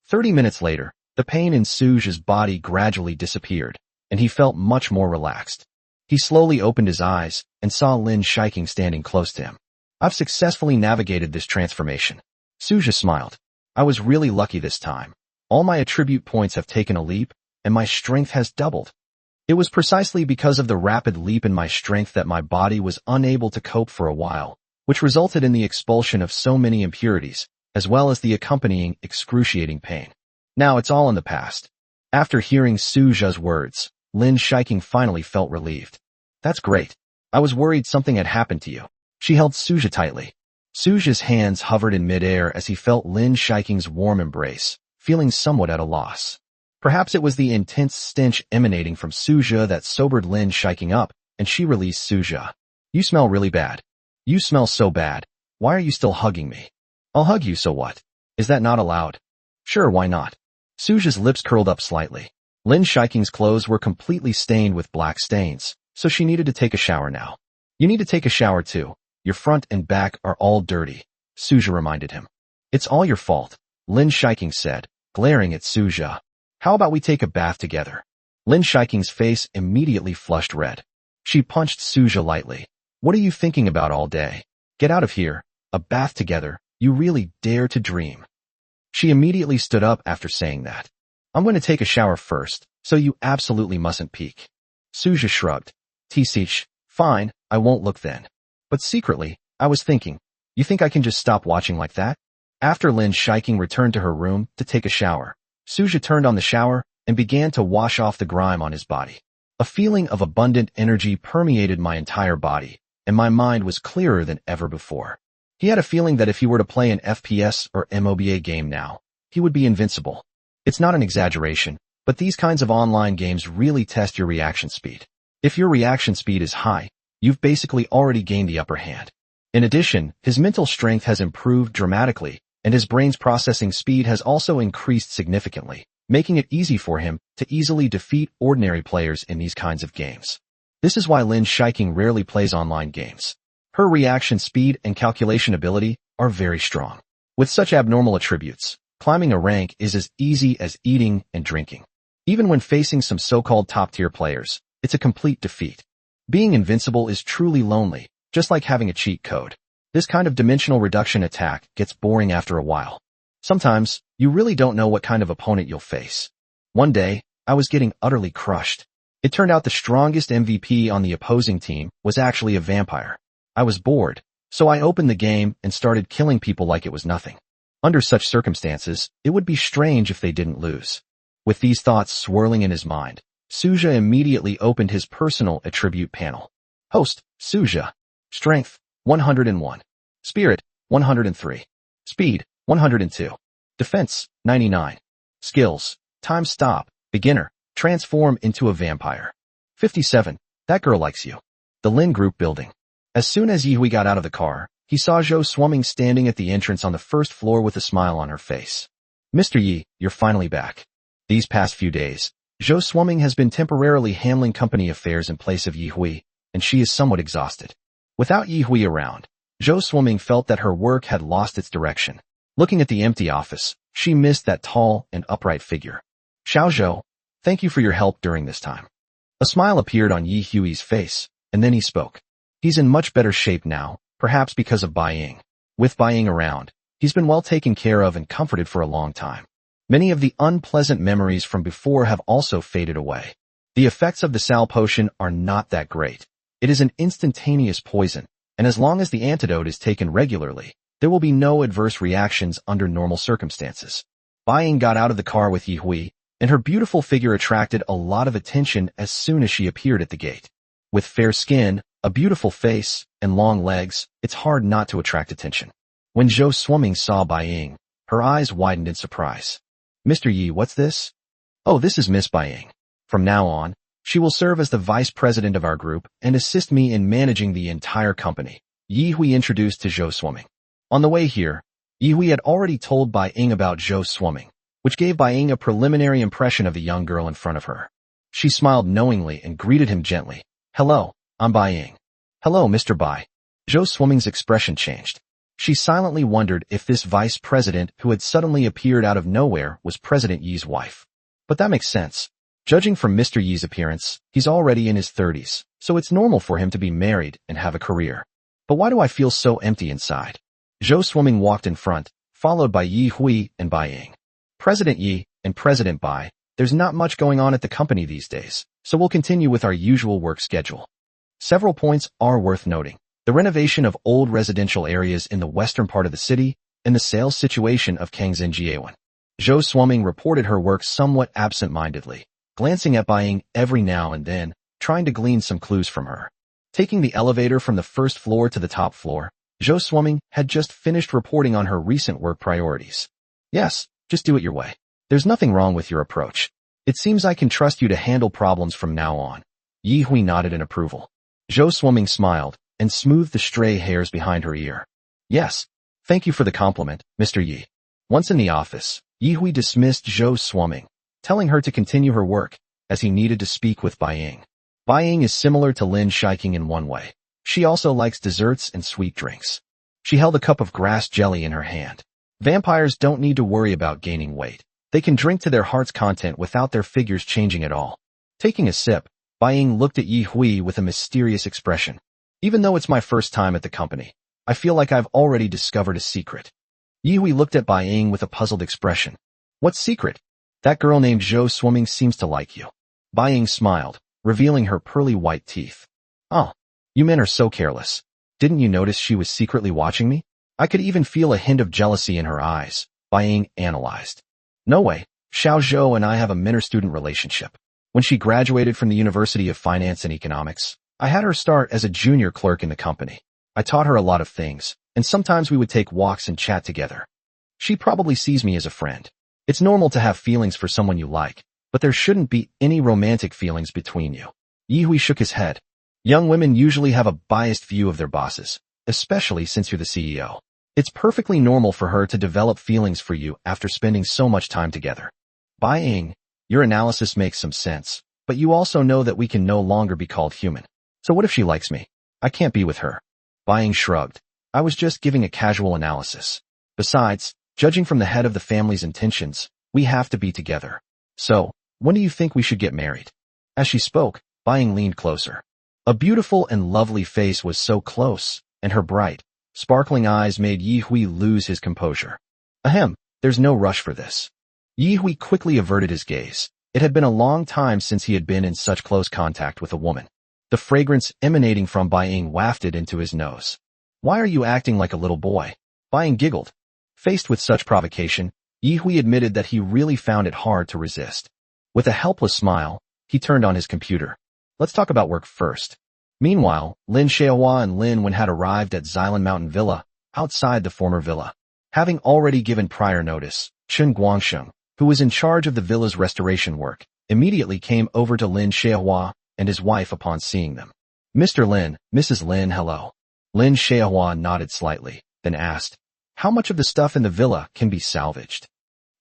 30 minutes later, the pain in Suja's body gradually disappeared, and he felt much more relaxed. He slowly opened his eyes and saw Lin Shiking standing close to him. "I've successfully navigated this transformation." Suja smiled. "I was really lucky this time. All my attribute points have taken a leap, and my strength has doubled. It was precisely because of the rapid leap in my strength that my body was unable to cope for a while, which resulted in the expulsion of so many impurities, as well as the accompanying excruciating pain. Now it's all in the past." After hearing Suja's words, Lin Shiking finally felt relieved. "That's great. I was worried something had happened to you." She held Suja tightly. Suja's hands hovered in midair as he felt Lin Shiking's warm embrace, feeling somewhat at a loss. Perhaps it was the intense stench emanating from Suja that sobered Lin Shiking up, and she released Suja. "You smell really bad. You smell so bad. Why are you still hugging me?" "I'll hug you, so what? Is that not allowed?" "Sure, why not?" Suja's lips curled up slightly. Lin Shiking's clothes were completely stained with black stains, so she needed to take a shower now. "You need to take a shower too. Your front and back are all dirty," Suja reminded him. "It's all your fault," Lin Shiking said, glaring at Suja. "How about we take a bath together?" Lin Shiking's face immediately flushed red. She punched Suja lightly. "What are you thinking about all day? Get out of here. A bath together. You really dare to dream." She immediately stood up after saying that. "I'm going to take a shower first, so you absolutely mustn't peek." Suja shrugged. "Tisich, fine, I won't look then. But secretly, I was thinking, you think I can just stop watching like that?" After Lin Shiking returned to her room to take a shower, Suja turned on the shower and began to wash off the grime on his body. A feeling of abundant energy permeated my entire body, and my mind was clearer than ever before. He had a feeling that if he were to play an FPS or MOBA game now, he would be invincible. It's not an exaggeration, but these kinds of online games really test your reaction speed. If your reaction speed is high, you've basically already gained the upper hand. In addition, his mental strength has improved dramatically, and his brain's processing speed has also increased significantly, making it easy for him to easily defeat ordinary players in these kinds of games. This is why Lin Shiking rarely plays online games. Her reaction speed and calculation ability are very strong. With such abnormal attributes, climbing a rank is as easy as eating and drinking. Even when facing some so-called top-tier players, it's a complete defeat. Being invincible is truly lonely, just like having a cheat code. This kind of dimensional reduction attack gets boring after a while. Sometimes, you really don't know what kind of opponent you'll face. One day, I was getting utterly crushed. It turned out the strongest MVP on the opposing team was actually a vampire. I was bored, so I opened the game and started killing people like it was nothing. Under such circumstances, it would be strange if they didn't lose. With these thoughts swirling in his mind, Suja immediately opened his personal attribute panel. Host, Suja. Strength, 101. Spirit, 103. Speed, 102. Defense, 99. Skills, time stop, beginner, transform into a vampire. 57. That girl likes you. The Lin Group building. As soon as Yihui got out of the car, he saw Zhou Swimming standing at the entrance on the first floor with a smile on her face. Mr. Yi, you're finally back. These past few days, Zhou Swimming has been temporarily handling company affairs in place of Yihui, and she is somewhat exhausted. Without Yihui around, Zhou Swimming felt that her work had lost its direction. Looking at the empty office, she missed that tall and upright figure. Xiao Zhou, thank you for your help during this time. A smile appeared on Yihui's face, and then he spoke. He's in much better shape now, perhaps because of Bai Ying. With Bai Ying around, he's been well taken care of and comforted for a long time. Many of the unpleasant memories from before have also faded away. The effects of the Sal potion are not that great. It is an instantaneous poison, and as long as the antidote is taken regularly, there will be no adverse reactions under normal circumstances. Bai Ying got out of the car with Yihui, and her beautiful figure attracted a lot of attention as soon as she appeared at the gate. With fair skin, a beautiful face, and long legs, it's hard not to attract attention. When Zhou Swimming saw Bai Ying, her eyes widened in surprise. Mr. Yi, what's this? Oh, this is Miss Bai Ying. From now on, she will serve as the vice president of our group and assist me in managing the entire company, Yihui introduced to Zhou Swimming. On the way here, Yihui had already told Bai Ying about Zhou Swimming, which gave Bai Ying a preliminary impression of the young girl in front of her. She smiled knowingly and greeted him gently. Hello, I'm Bai Ying. Hello, Mr. Bai. Zhou Swimming's expression changed. She silently wondered if this vice president who had suddenly appeared out of nowhere was President Yi's wife. But that makes sense. Judging from Mr. Yi's appearance, he's already in his 30s, so it's normal for him to be married and have a career. But why do I feel so empty inside? Zhou Swimming walked in front, followed by Yihui and Bai Ying. President Yi and President Bai, there's not much going on at the company these days, so we'll continue with our usual work schedule. Several points are worth noting. The renovation of old residential areas in the western part of the city and the sales situation of Kangzhen Jiewan. Zhou Swimming reported her work somewhat absent-mindedly, glancing at Bai Ying every now and then, trying to glean some clues from her. Taking the elevator from the first floor to the top floor, Zhou Swimming had just finished reporting on her recent work priorities. Yes, just do it your way. There's nothing wrong with your approach. It seems I can trust you to handle problems from now on. Yihui nodded in approval. Zhou Swimming smiled and smoothed the stray hairs behind her ear. Yes, thank you for the compliment, Mr. Yi. Once in the office, Yihui dismissed Zhou Swimming, telling her to continue her work, as he needed to speak with Bai Ying. Bai Ying is similar to Lin Shiking in one way. She also likes desserts and sweet drinks. She held a cup of grass jelly in her hand. Vampires don't need to worry about gaining weight. They can drink to their heart's content without their figures changing at all. Taking a sip, Bai Ying looked at Yihui with a mysterious expression. Even though it's my first time at the company, I feel like I've already discovered a secret. Yihui looked at Bai Ying with a puzzled expression. What secret? That girl named Zhou Swimming seems to like you. Bai Ying smiled, revealing her pearly white teeth. Oh, you men are so careless. Didn't you notice she was secretly watching me? I could even feel a hint of jealousy in her eyes, Bai Ying analyzed. No way, Xiao Zhou and I have a mentor-student relationship. When she graduated from the University of Finance and Economics, I had her start as a junior clerk in the company. I taught her a lot of things, and sometimes we would take walks and chat together. She probably sees me as a friend. It's normal to have feelings for someone you like, but there shouldn't be any romantic feelings between you. Yihui shook his head. Young women usually have a biased view of their bosses, especially since you're the CEO. It's perfectly normal for her to develop feelings for you after spending so much time together. Bai Ying, your analysis makes some sense, but you also know that we can no longer be called human. So what if she likes me? I can't be with her. Bai Ying shrugged. I was just giving a casual analysis. Besides, judging from the head of the family's intentions, we have to be together. So, when do you think we should get married? As she spoke, Bai Ying leaned closer. A beautiful and lovely face was so close, and her bright, sparkling eyes made Yi Hui lose his composure. Ahem, there's no rush for this. Yi Hui quickly averted his gaze. It had been a long time since he had been in such close contact with a woman. The fragrance emanating from Bai Ying wafted into his nose. Why are you acting like a little boy? Bai Ying giggled. Faced with such provocation, Yi Hui admitted that he really found it hard to resist. With a helpless smile, he turned on his computer. Let's talk about work first. Meanwhile, Lin Xiaohua and Lin Wen had arrived at Xilan Mountain Villa, outside the former villa. Having already given prior notice, Chen Guangsheng, who was in charge of the villa's restoration work, immediately came over to Lin Xiaohua and his wife upon seeing them. Mr. Lin, Mrs. Lin, hello. Lin Xiaohua nodded slightly, then asked, how much of the stuff in the villa can be salvaged?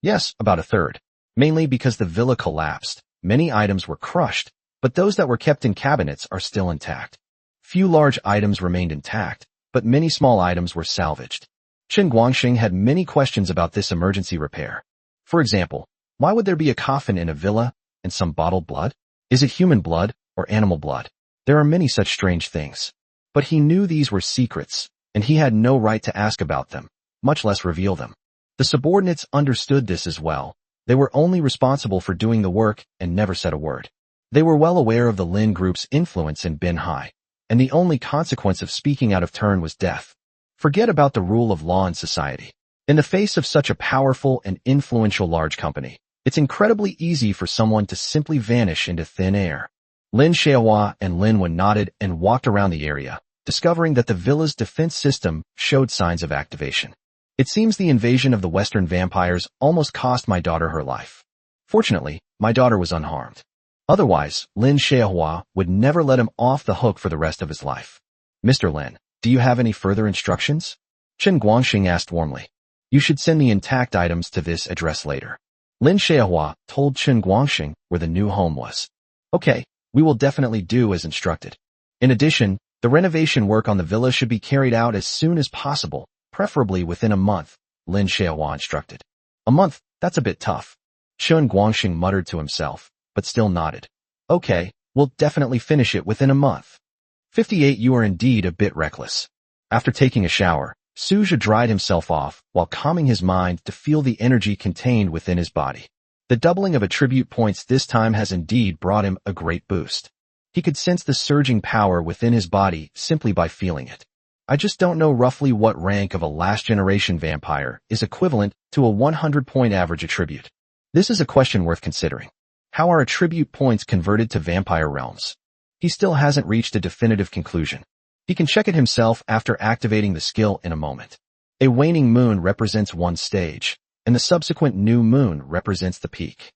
Yes, about a third. Mainly because the villa collapsed. Many items were crushed, but those that were kept in cabinets are still intact. Few large items remained intact, but many small items were salvaged. Chen Guangxing had many questions about this emergency repair. For example, why would there be a coffin in a villa and some bottled blood? Is it human blood or animal blood? There are many such strange things. But he knew these were secrets, and he had no right to ask about them, much less reveal them. The subordinates understood this as well. They were only responsible for doing the work and never said a word. They were well aware of the Lin Group's influence in Binhai, and the only consequence of speaking out of turn was death. Forget about the rule of law in society. In the face of such a powerful and influential large company, it's incredibly easy for someone to simply vanish into thin air. Lin Xiaohua and Lin Wen nodded and walked around the area, discovering that the villa's defense system showed signs of activation. It seems the invasion of the Western vampires almost cost my daughter her life. Fortunately, my daughter was unharmed. Otherwise, Lin Xiaohua would never let him off the hook for the rest of his life. Mr. Lin, do you have any further instructions? Chen Guangxing asked warmly. You should send the intact items to this address later. Lin Xiaohua told Chen Guangxing where the new home was. Okay, we will definitely do as instructed. In addition, the renovation work on the villa should be carried out as soon as possible, preferably within a month, Lin Xiaohua instructed. A month, that's a bit tough. Chen Guangxing muttered to himself, but still nodded. Okay, we'll definitely finish it within a month. 58 You are indeed a bit reckless. After taking a shower, Suja dried himself off while calming his mind to feel the energy contained within his body. The doubling of attribute points this time has indeed brought him a great boost. He could sense the surging power within his body simply by feeling it. I just don't know roughly what rank of a last-generation vampire is equivalent to a 100-point average attribute. This is a question worth considering. How are attribute points converted to vampire realms? He still hasn't reached a definitive conclusion. He can check it himself after activating the skill in a moment. A waning moon represents one stage, and the subsequent new moon represents the peak.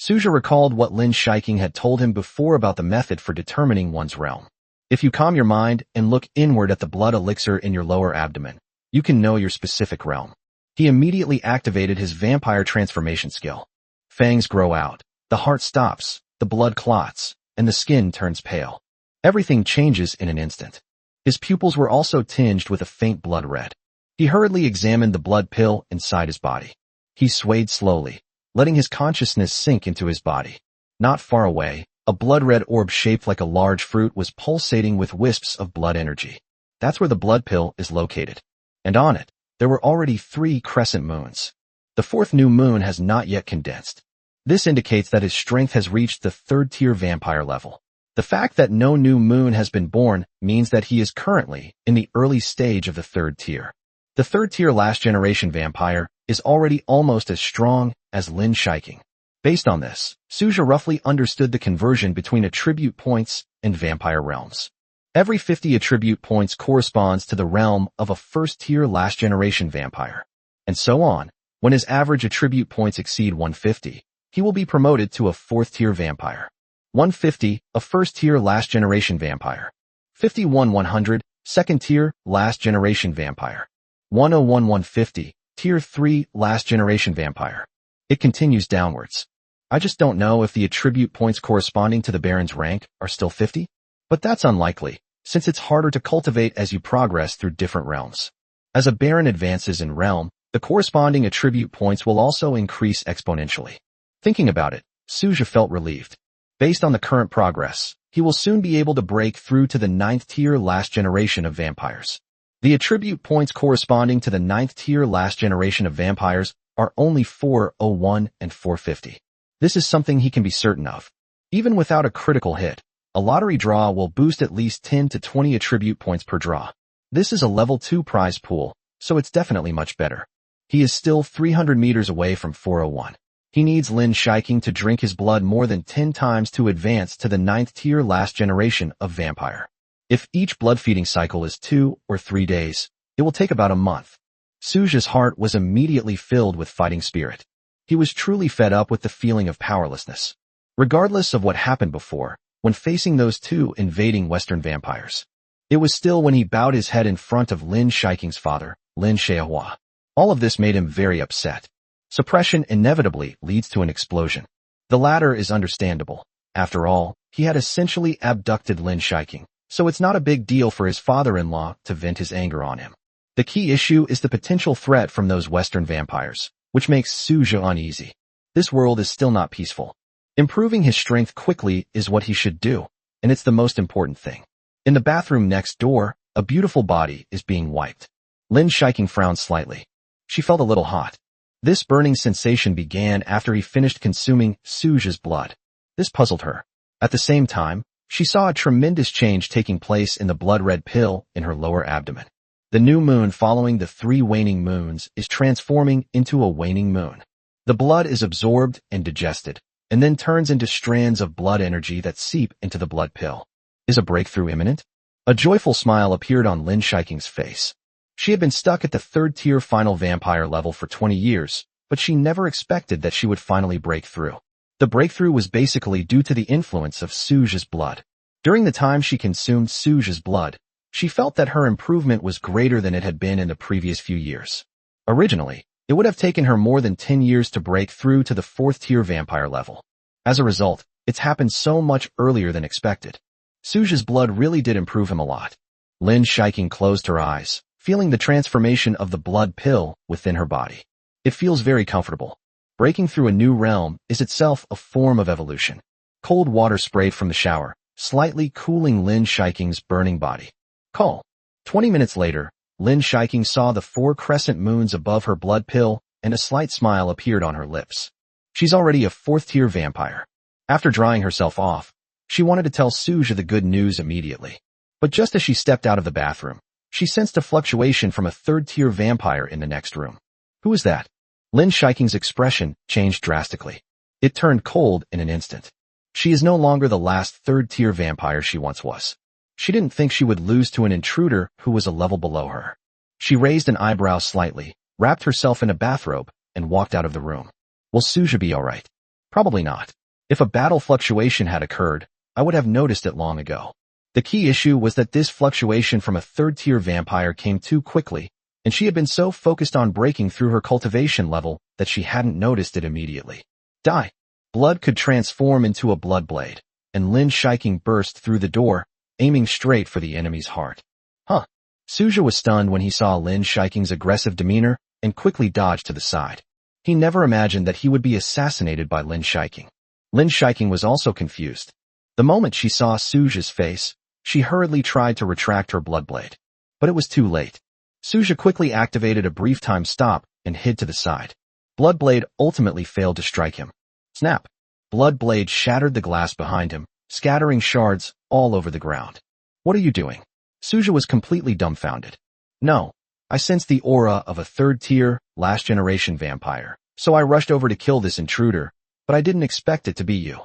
Suja recalled what Lin Shiking had told him before about the method for determining one's realm. If you calm your mind and look inward at the blood elixir in your lower abdomen, you can know your specific realm. He immediately activated his vampire transformation skill. Fangs grow out, the heart stops, the blood clots, and the skin turns pale. Everything changes in an instant. His pupils were also tinged with a faint blood red. He hurriedly examined the blood pill inside his body. He swayed slowly, letting his consciousness sink into his body. Not far away, a blood-red orb shaped like a large fruit was pulsating with wisps of blood energy. That's where the blood pill is located. And on it, there were already 3 crescent moons. The 4th new moon has not yet condensed. This indicates that his strength has reached the 3rd-tier vampire level. The fact that no new moon has been born means that he is currently in the early stage of the 3rd tier. The 3rd-tier last-generation vampire is already almost as strong as Lin Shiking. Based on this, Suja roughly understood the conversion between attribute points and vampire realms. Every 50 attribute points corresponds to the realm of a 1st-tier last-generation vampire. And so on. When his average attribute points exceed 150, he will be promoted to a 4th-tier vampire. 150, a 1st-tier last-generation vampire. 51 100, 2nd-tier last-generation vampire. 101 150, Tier 3 last-generation vampire. It continues downwards. I just don't know if the attribute points corresponding to the Baron's rank are still 50? But that's unlikely, since it's harder to cultivate as you progress through different realms. As a Baron advances in realm, the corresponding attribute points will also increase exponentially. Thinking about it, Suja felt relieved. Based on the current progress, he will soon be able to break through to the 9th tier last generation of vampires. The attribute points corresponding to the 9th tier last generation of vampires are only 401 and 450. This is something he can be certain of. Even without a critical hit, a lottery draw will boost at least 10 to 20 attribute points per draw. This is a level 2 prize pool, so it's definitely much better. He is still 300 meters away from 401. He needs Lin Shiking to drink his blood more than 10 times to advance to the 9th tier last generation of vampire. If each blood feeding cycle is 2 or 3 days, it will take about a month. Suja's heart was immediately filled with fighting spirit. He was truly fed up with the feeling of powerlessness. Regardless of what happened before, when facing those two invading Western vampires, it was still when he bowed his head in front of Lin Shiking's father, Lin Xiehua. All of this made him very upset. Suppression inevitably leads to an explosion. The latter is understandable. After all, he had essentially abducted Lin Shiking, so it's not a big deal for his father-in-law to vent his anger on him. The key issue is the potential threat from those Western vampires, which makes Suja uneasy. This world is still not peaceful. Improving his strength quickly is what he should do, and it's the most important thing. In the bathroom next door, a beautiful body is being wiped. Lin Shiking frowned slightly. She felt a little hot. This burning sensation began after he finished consuming Suja's blood. This puzzled her. At the same time, she saw a tremendous change taking place in the blood-red pill in her lower abdomen. The new moon following the 3 waning moons is transforming into a waning moon. The blood is absorbed and digested, and then turns into strands of blood energy that seep into the blood pill. Is a breakthrough imminent? A joyful smile appeared on Lin Shiking's face. She had been stuck at the 3rd tier final vampire level for 20 years, but she never expected that she would finally break through. The breakthrough was basically due to the influence of Suja's blood. During the time she consumed Suja's blood, she felt that her improvement was greater than it had been in the previous few years. Originally, it would have taken her more than 10 years to break through to the 4th tier vampire level. As a result, it's happened so much earlier than expected. Suja's blood really did improve him a lot. Lin Shiking closed her eyes, feeling the transformation of the blood pill within her body. It feels very comfortable. Breaking through a new realm is itself a form of evolution. Cold water sprayed from the shower, slightly cooling Lin Shiking's burning body. Call. 20 minutes later, Lin Shiking saw the 4 crescent moons above her blood pill, and a slight smile appeared on her lips. She's already a 4th tier vampire. After drying herself off, she wanted to tell Suja the good news immediately. But just as she stepped out of the bathroom, she sensed a fluctuation from a 3rd tier vampire in the next room. Who is that? Lin Shiking's expression changed drastically. It turned cold in an instant. She is no longer the last 3rd tier vampire she once was. She didn't think she would lose to an intruder who was a level below her. She raised an eyebrow slightly, wrapped herself in a bathrobe, and walked out of the room. Will Suja be alright? Probably not. If a battle fluctuation had occurred, I would have noticed it long ago. The key issue was that this fluctuation from a 3rd tier vampire came too quickly, and she had been so focused on breaking through her cultivation level that she hadn't noticed it immediately. Die. Blood could transform into a blood blade, and Lin Shiking burst through the door, aiming straight for the enemy's heart. Huh. Suja was stunned when he saw Lin Shiking's aggressive demeanor and quickly dodged to the side. He never imagined that he would be assassinated by Lin Shiking. Lin Shiking was also confused. The moment she saw Suja's face, she hurriedly tried to retract her blood blade. But it was too late. Suja quickly activated a brief time stop and hid to the side. Blood blade ultimately failed to strike him. Snap! Blood blade shattered the glass behind him, scattering shards all over the ground. What are you doing? Suja was completely dumbfounded. No, I sensed the aura of a 3rd tier, last generation vampire, so I rushed over to kill this intruder, but I didn't expect it to be you.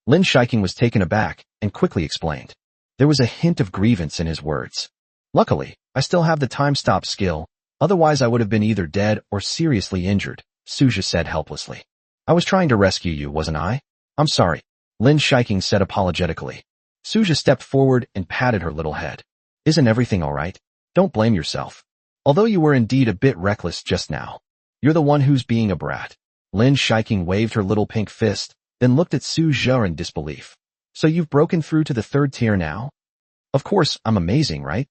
Lin Shiking was taken aback and quickly explained. There was a hint of grievance in his words. Luckily, I still have the time stop skill, otherwise I would have been either dead or seriously injured, Suja said helplessly. I was trying to rescue you, wasn't I? I'm sorry, Lin Shiking said apologetically. Suja stepped forward and patted her little head. Isn't everything alright? Don't blame yourself. Although you were indeed a bit reckless just now. You're the one who's being a brat. Lin Shiking waved her little pink fist, then looked at Suja in disbelief. So you've broken through to the 3rd tier now? Of course, I'm amazing, right?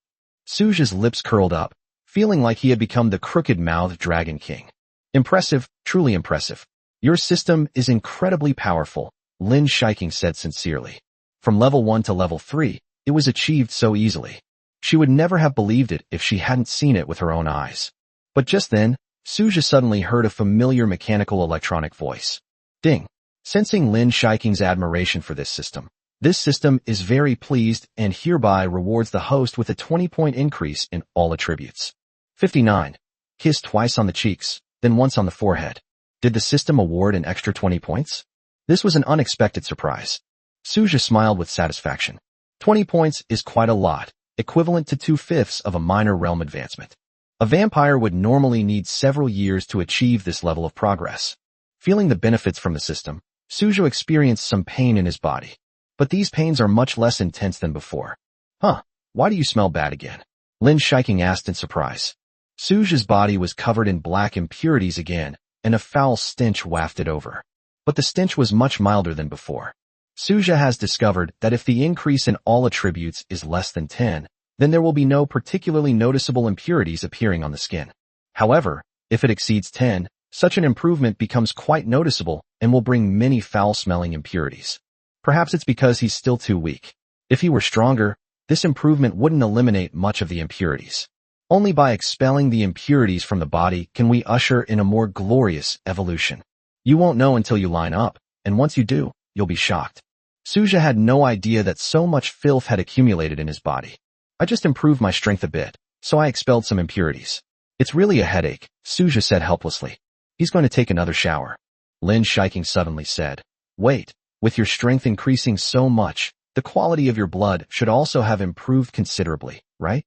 Suja's lips curled up, feeling like he had become the crooked-mouthed Dragon King. Impressive, truly impressive. Your system is incredibly powerful, Lin Shiking said sincerely. From level 1 to level 3, it was achieved so easily. She would never have believed it if she hadn't seen it with her own eyes. But just then, Suja suddenly heard a familiar mechanical electronic voice. Ding. Sensing Lin Shiking's admiration for this system is very pleased and hereby rewards the host with a 20-point increase in all attributes. 59. Kiss twice on the cheeks, then once on the forehead. Did the system award an extra 20 points? This was an unexpected surprise. Suja smiled with satisfaction. 20 points is quite a lot, equivalent to 2/5 of a minor realm advancement. A vampire would normally need several years to achieve this level of progress. Feeling the benefits from the system, Suja experienced some pain in his body. But these pains are much less intense than before. Huh, why do you smell bad again? Lin Shiking asked in surprise. Suja's body was covered in black impurities again, and a foul stench wafted over. But the stench was much milder than before. Suja has discovered that if the increase in all attributes is less than 10, then there will be no particularly noticeable impurities appearing on the skin. However, if it exceeds 10, such an improvement becomes quite noticeable and will bring many foul-smelling impurities. Perhaps it's because he's still too weak. If he were stronger, this improvement wouldn't eliminate much of the impurities. Only by expelling the impurities from the body can we usher in a more glorious evolution. You won't know until you line up, and once you do, you'll be shocked. Suja had no idea that so much filth had accumulated in his body. I just improved my strength a bit, so I expelled some impurities. It's really a headache, Suja said helplessly. He's going to take another shower. Lin Shiking suddenly said, Wait, with your strength increasing so much, the quality of your blood should also have improved considerably, right?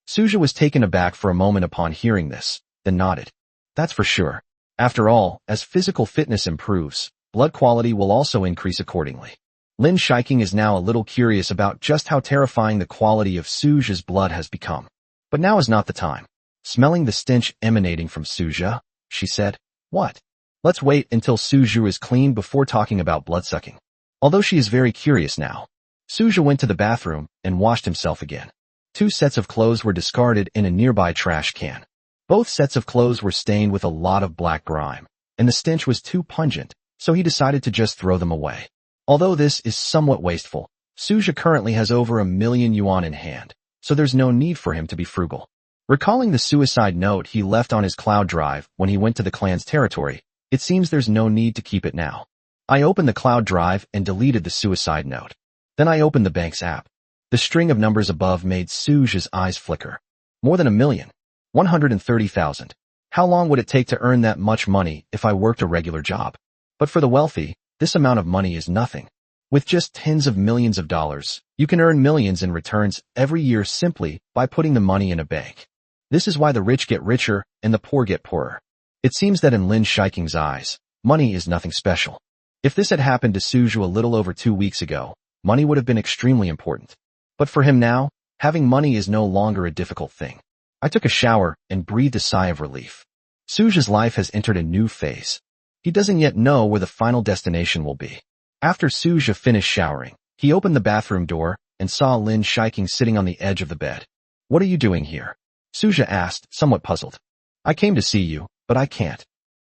Suja was taken aback for a moment upon hearing this, then nodded. That's for sure. After all, as physical fitness improves, blood quality will also increase accordingly. Lin Shiking is now a little curious about just how terrifying the quality of Suja's blood has become. But now is not the time. Smelling the stench emanating from Suja, she said, What? Let's wait until Suja is clean before talking about bloodsucking. Although she is very curious now. Suja went to the bathroom and washed himself again. 2 sets of clothes were discarded in a nearby trash can. Both sets of clothes were stained with a lot of black grime, and the stench was too pungent, so he decided to just throw them away. Although this is somewhat wasteful, Suja currently has over 1,000,000 yuan in hand, so there's no need for him to be frugal. Recalling the suicide note he left on his cloud drive when he went to the clan's territory, it seems there's no need to keep it now. I opened the cloud drive and deleted the suicide note. Then I opened the bank's app. The string of numbers above made Suja's eyes flicker. More than 1,000,000. 130,000. How long would it take to earn that much money if I worked a regular job? But for the wealthy, this amount of money is nothing. With just tens of millions of dollars, you can earn millions in returns every year simply by putting the money in a bank. This is why the rich get richer and the poor get poorer. It seems that in Lin Shiking's eyes, money is nothing special. If this had happened to Suja a little over 2 weeks ago, money would have been extremely important. But for him now, having money is no longer a difficult thing. I took a shower and breathed a sigh of relief. Suja's life has entered a new phase. He doesn't yet know where the final destination will be. After Suja finished showering, he opened the bathroom door and saw Lin Shiking sitting on the edge of the bed. What are you doing here? Suja asked, somewhat puzzled. I came to see you, but I can't.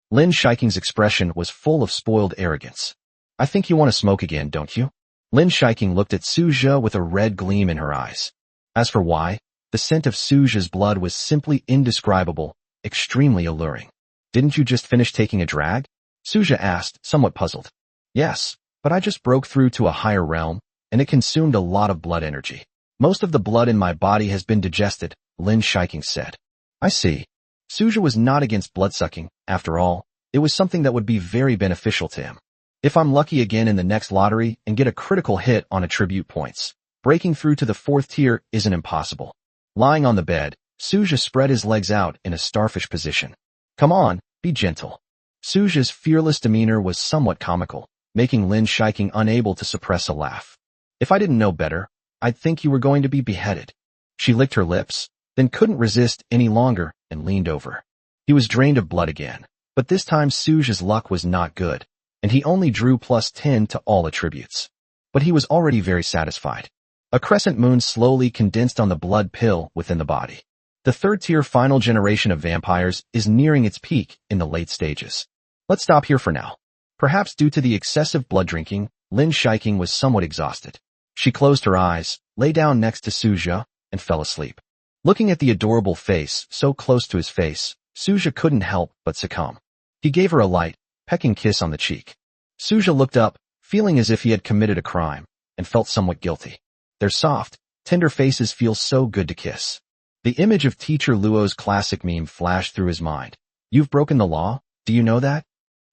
Lin Shiking's expression was full of spoiled arrogance. I think you want to smoke again, don't you? Lin Shiking looked at Suja with a red gleam in her eyes. As for why, the scent of Suja's blood was simply indescribable, extremely alluring. Didn't you just finish taking a drag? Suja asked, somewhat puzzled. Yes, but I just broke through to a higher realm, and it consumed a lot of blood energy. Most of the blood in my body has been digested, Lin Shiking said. I see. Suja was not against bloodsucking, after all, it was something that would be very beneficial to him. If I'm lucky again in the next lottery and get a critical hit on attribute points, breaking through to the 4th tier isn't impossible. Lying on the bed, Suja spread his legs out in a starfish position. Come on, be gentle. Suja's fearless demeanor was somewhat comical, making Lin Shiking unable to suppress a laugh. If I didn't know better, I'd think you were going to be beheaded. She licked her lips, then couldn't resist any longer and leaned over. He was drained of blood again, but this time Suja's luck was not good, and he only drew +10 to all attributes. But he was already very satisfied. A crescent moon slowly condensed on the blood pill within the body. The 3rd tier final generation of vampires is nearing its peak in the late stages. Let's stop here for now. Perhaps due to the excessive blood drinking, Lin Shiking was somewhat exhausted. She closed her eyes, lay down next to Suja, and fell asleep. Looking at the adorable face so close to his face, Suja couldn't help but succumb. He gave her a light, pecking kiss on the cheek. Suja looked up, feeling as if he had committed a crime, and felt somewhat guilty. Their soft, tender faces feel so good to kiss. The image of Teacher Luo's classic meme flashed through his mind. You've broken the law, do you know that?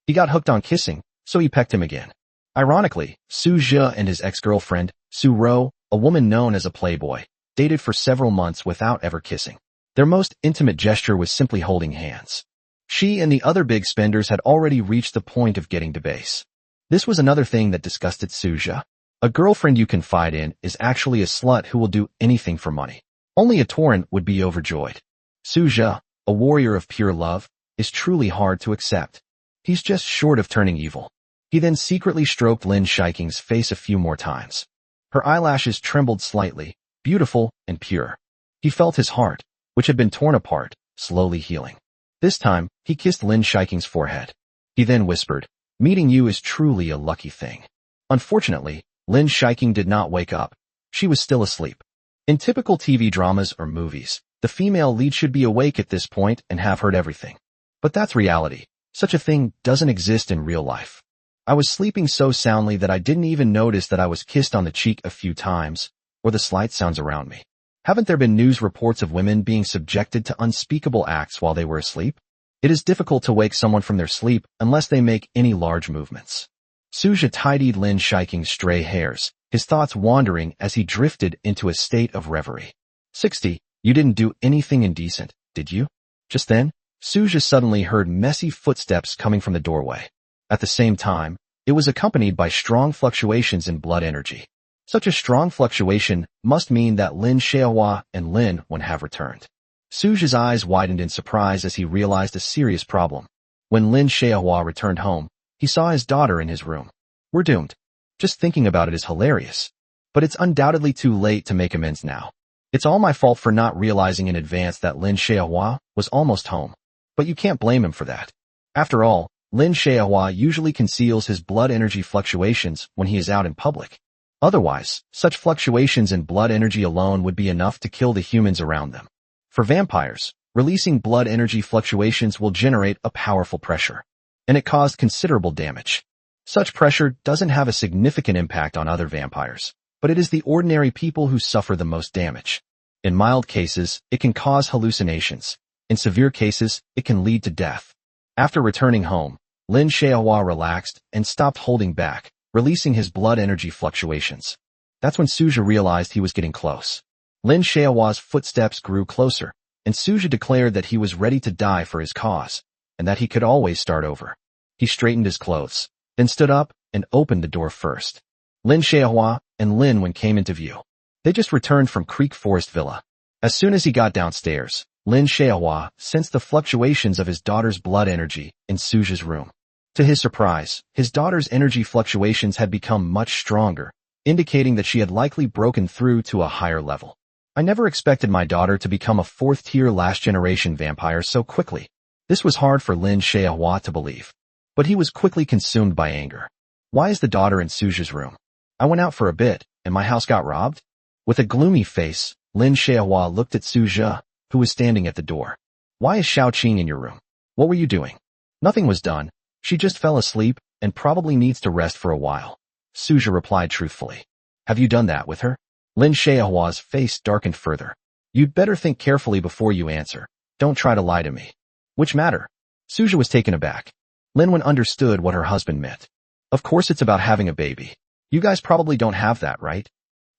He got hooked on kissing, so he pecked him again. Ironically, Suja and his ex-girlfriend, Su Ro, a woman known as a playboy, dated for several months without ever kissing. Their most intimate gesture was simply holding hands. She and the other big spenders had already reached the point of getting to base. This was another thing that disgusted Suja. A girlfriend you confide in is actually a slut who will do anything for money. Only a torrent would be overjoyed. Suja, a warrior of pure love, is truly hard to accept. He's just short of turning evil. He then secretly stroked Lin Shiking's face a few more times. Her eyelashes trembled slightly, beautiful and pure. He felt his heart, which had been torn apart, slowly healing. This time, he kissed Lin Shiking's forehead. He then whispered, "Meeting you is truly a lucky thing." Unfortunately, Lin Shiking did not wake up. She was still asleep. In typical TV dramas or movies, the female lead should be awake at this point and have heard everything. But that's reality. Such a thing doesn't exist in real life. I was sleeping so soundly that I didn't even notice that I was kissed on the cheek a few times, or the slight sounds around me. Haven't there been news reports of women being subjected to unspeakable acts while they were asleep? It is difficult to wake someone from their sleep unless they make any large movements. Suja tidied Lin Shiking's stray hairs, his thoughts wandering as he drifted into a state of reverie. 60. You didn't do anything indecent, did you? Just then, Suja suddenly heard messy footsteps coming from the doorway. At the same time, it was accompanied by strong fluctuations in blood energy. Such a strong fluctuation must mean that Lin Xiaohua and Lin Wen have returned. Suja's eyes widened in surprise as he realized a serious problem. When Lin Xiaohua returned home, he saw his daughter in his room. We're doomed. Just thinking about it is hilarious. But it's undoubtedly too late to make amends now. It's all my fault for not realizing in advance that Lin Xiaohua was almost home. But you can't blame him for that. After all, Lin Xiaohua usually conceals his blood energy fluctuations when he is out in public. Otherwise, such fluctuations in blood energy alone would be enough to kill the humans around them. For vampires, releasing blood energy fluctuations will generate a powerful pressure, and it caused considerable damage. Such pressure doesn't have a significant impact on other vampires, but it is the ordinary people who suffer the most damage. In mild cases, it can cause hallucinations. In severe cases, it can lead to death. After returning home, Lin Xiaohua relaxed and stopped holding back, releasing his blood energy fluctuations. That's when Suja realized he was getting close. Lin Xiaohua's footsteps grew closer, and Suja declared that he was ready to die for his cause, and that he could always start over. He straightened his clothes, then stood up and opened the door first. Lin Xiaohua and Lin Wen came into view. They just returned from Creek Forest Villa. As soon as he got downstairs, Lin Xiaohua sensed the fluctuations of his daughter's blood energy in Suja's room. To his surprise, his daughter's energy fluctuations had become much stronger, indicating that she had likely broken through to a higher level. I never expected my daughter to become a fourth-tier last-generation vampire so quickly. This was hard for Lin Xiaohua to believe. But he was quickly consumed by anger. Why is the daughter in Suja's room? I went out for a bit, and my house got robbed? With a gloomy face, Lin Xiaohua looked at Suja, who was standing at the door. Why is Xiaoqing in your room? What were you doing? Nothing was done. She just fell asleep and probably needs to rest for a while. Suja replied truthfully. Have you done that with her? Lin Xiaohua's face darkened further. You'd better think carefully before you answer. Don't try to lie to me. Which matter? Suja was taken aback. Lin Wen understood what her husband meant. Of course it's about having a baby. You guys probably don't have that, right?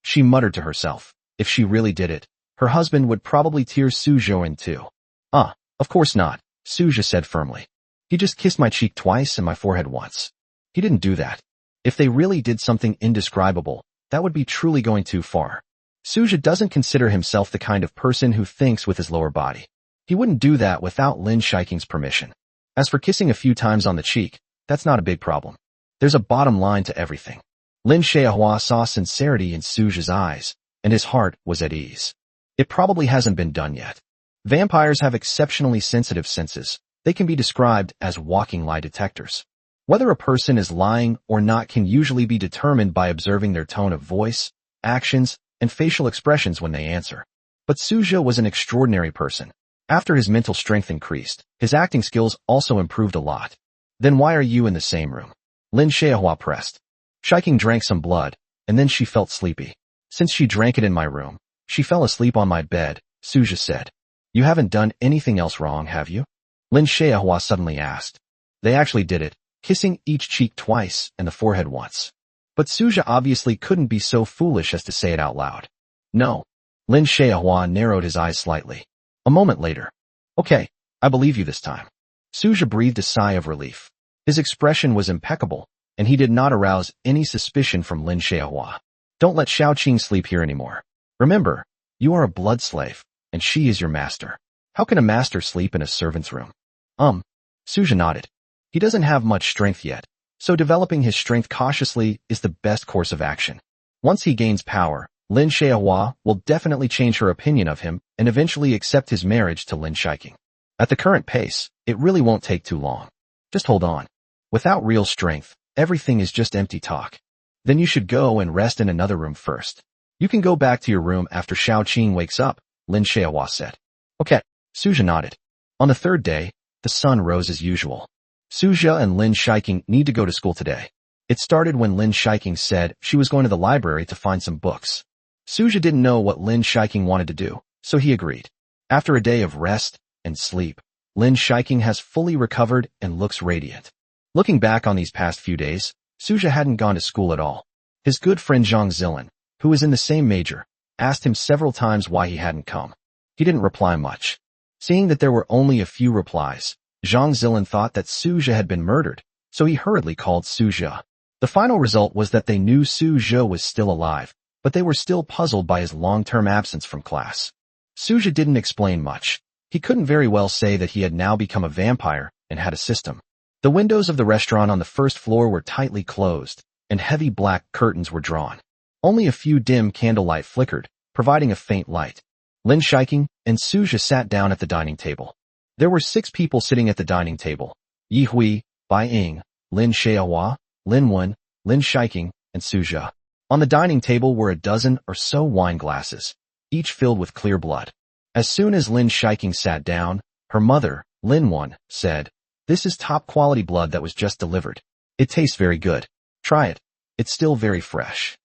She muttered to herself. If she really did it, her husband would probably tear Suja in two. Of course not, Suja said firmly. He just kissed my cheek twice and my forehead once. He didn't do that. If they really did something indescribable, that would be truly going too far. Suja doesn't consider himself the kind of person who thinks with his lower body. He wouldn't do that without Lin Shiking's permission. As for kissing a few times on the cheek, that's not a big problem. There's a bottom line to everything. Lin Xiaohua saw sincerity in Suja's eyes, and his heart was at ease. It probably hasn't been done yet. Vampires have exceptionally sensitive senses. They can be described as walking lie detectors. Whether a person is lying or not can usually be determined by observing their tone of voice, actions, and facial expressions when they answer. But Suja was an extraordinary person. After his mental strength increased, his acting skills also improved a lot. Then why are you in the same room? Lin Xiaohua pressed. Shiking drank some blood, and then she felt sleepy. Since she drank it in my room, she fell asleep on my bed, Suja said. You haven't done anything else wrong, have you? Lin Xiaohua suddenly asked. They actually did it, kissing each cheek twice and the forehead once. But Suja obviously couldn't be so foolish as to say it out loud. No. Lin Xiaohua narrowed his eyes slightly. A moment later. Okay, I believe you this time. Suja breathed a sigh of relief. His expression was impeccable, and he did not arouse any suspicion from Lin Xiaohua. Don't let Xiaoqing sleep here anymore. Remember, you are a blood slave, and she is your master. How can a master sleep in a servant's room? Suja nodded. He doesn't have much strength yet, so developing his strength cautiously is the best course of action. Once he gains power, Lin Xiaohua will definitely change her opinion of him and eventually accept his marriage to Lin Shiking. At the current pace, it really won't take too long. Just hold on. Without real strength, everything is just empty talk. Then you should go and rest in another room first. You can go back to your room after Xiaoqing wakes up, Lin Xiaohua said. Okay, Suja nodded. On the third day, the sun rose as usual. Suja and Lin Shiking need to go to school today. It started when Lin Shiking said she was going to the library to find some books. Suja didn't know what Lin Shiking wanted to do, so he agreed. After a day of rest and sleep, Lin Shiking has fully recovered and looks radiant. Looking back on these past few days, Suja hadn't gone to school at all. His good friend Zhang Zilin, who was in the same major, asked him several times why he hadn't come. He didn't reply much. Seeing that there were only a few replies, Zhang Zilin thought that Suja had been murdered, so he hurriedly called Suja. The final result was that they knew Suja was still alive, but they were still puzzled by his long-term absence from class. Suja didn't explain much. He couldn't very well say that he had now become a vampire and had a system. The windows of the restaurant on the first floor were tightly closed, and heavy black curtains were drawn. Only a few dim candlelight flickered, providing a faint light. Lin Shiking and Suja sat down at the dining table. There were 6 people sitting at the dining table. Yi Hui, Bai Ying, Lin Xiaohua, Lin Wen, Lin Shiking, and Suja. On the dining table were a dozen or so wine glasses, each filled with clear blood. As soon as Lin Shiking sat down, her mother, Lin Wen, said, "This is top-quality blood that was just delivered. It tastes very good. Try it. It's still very fresh."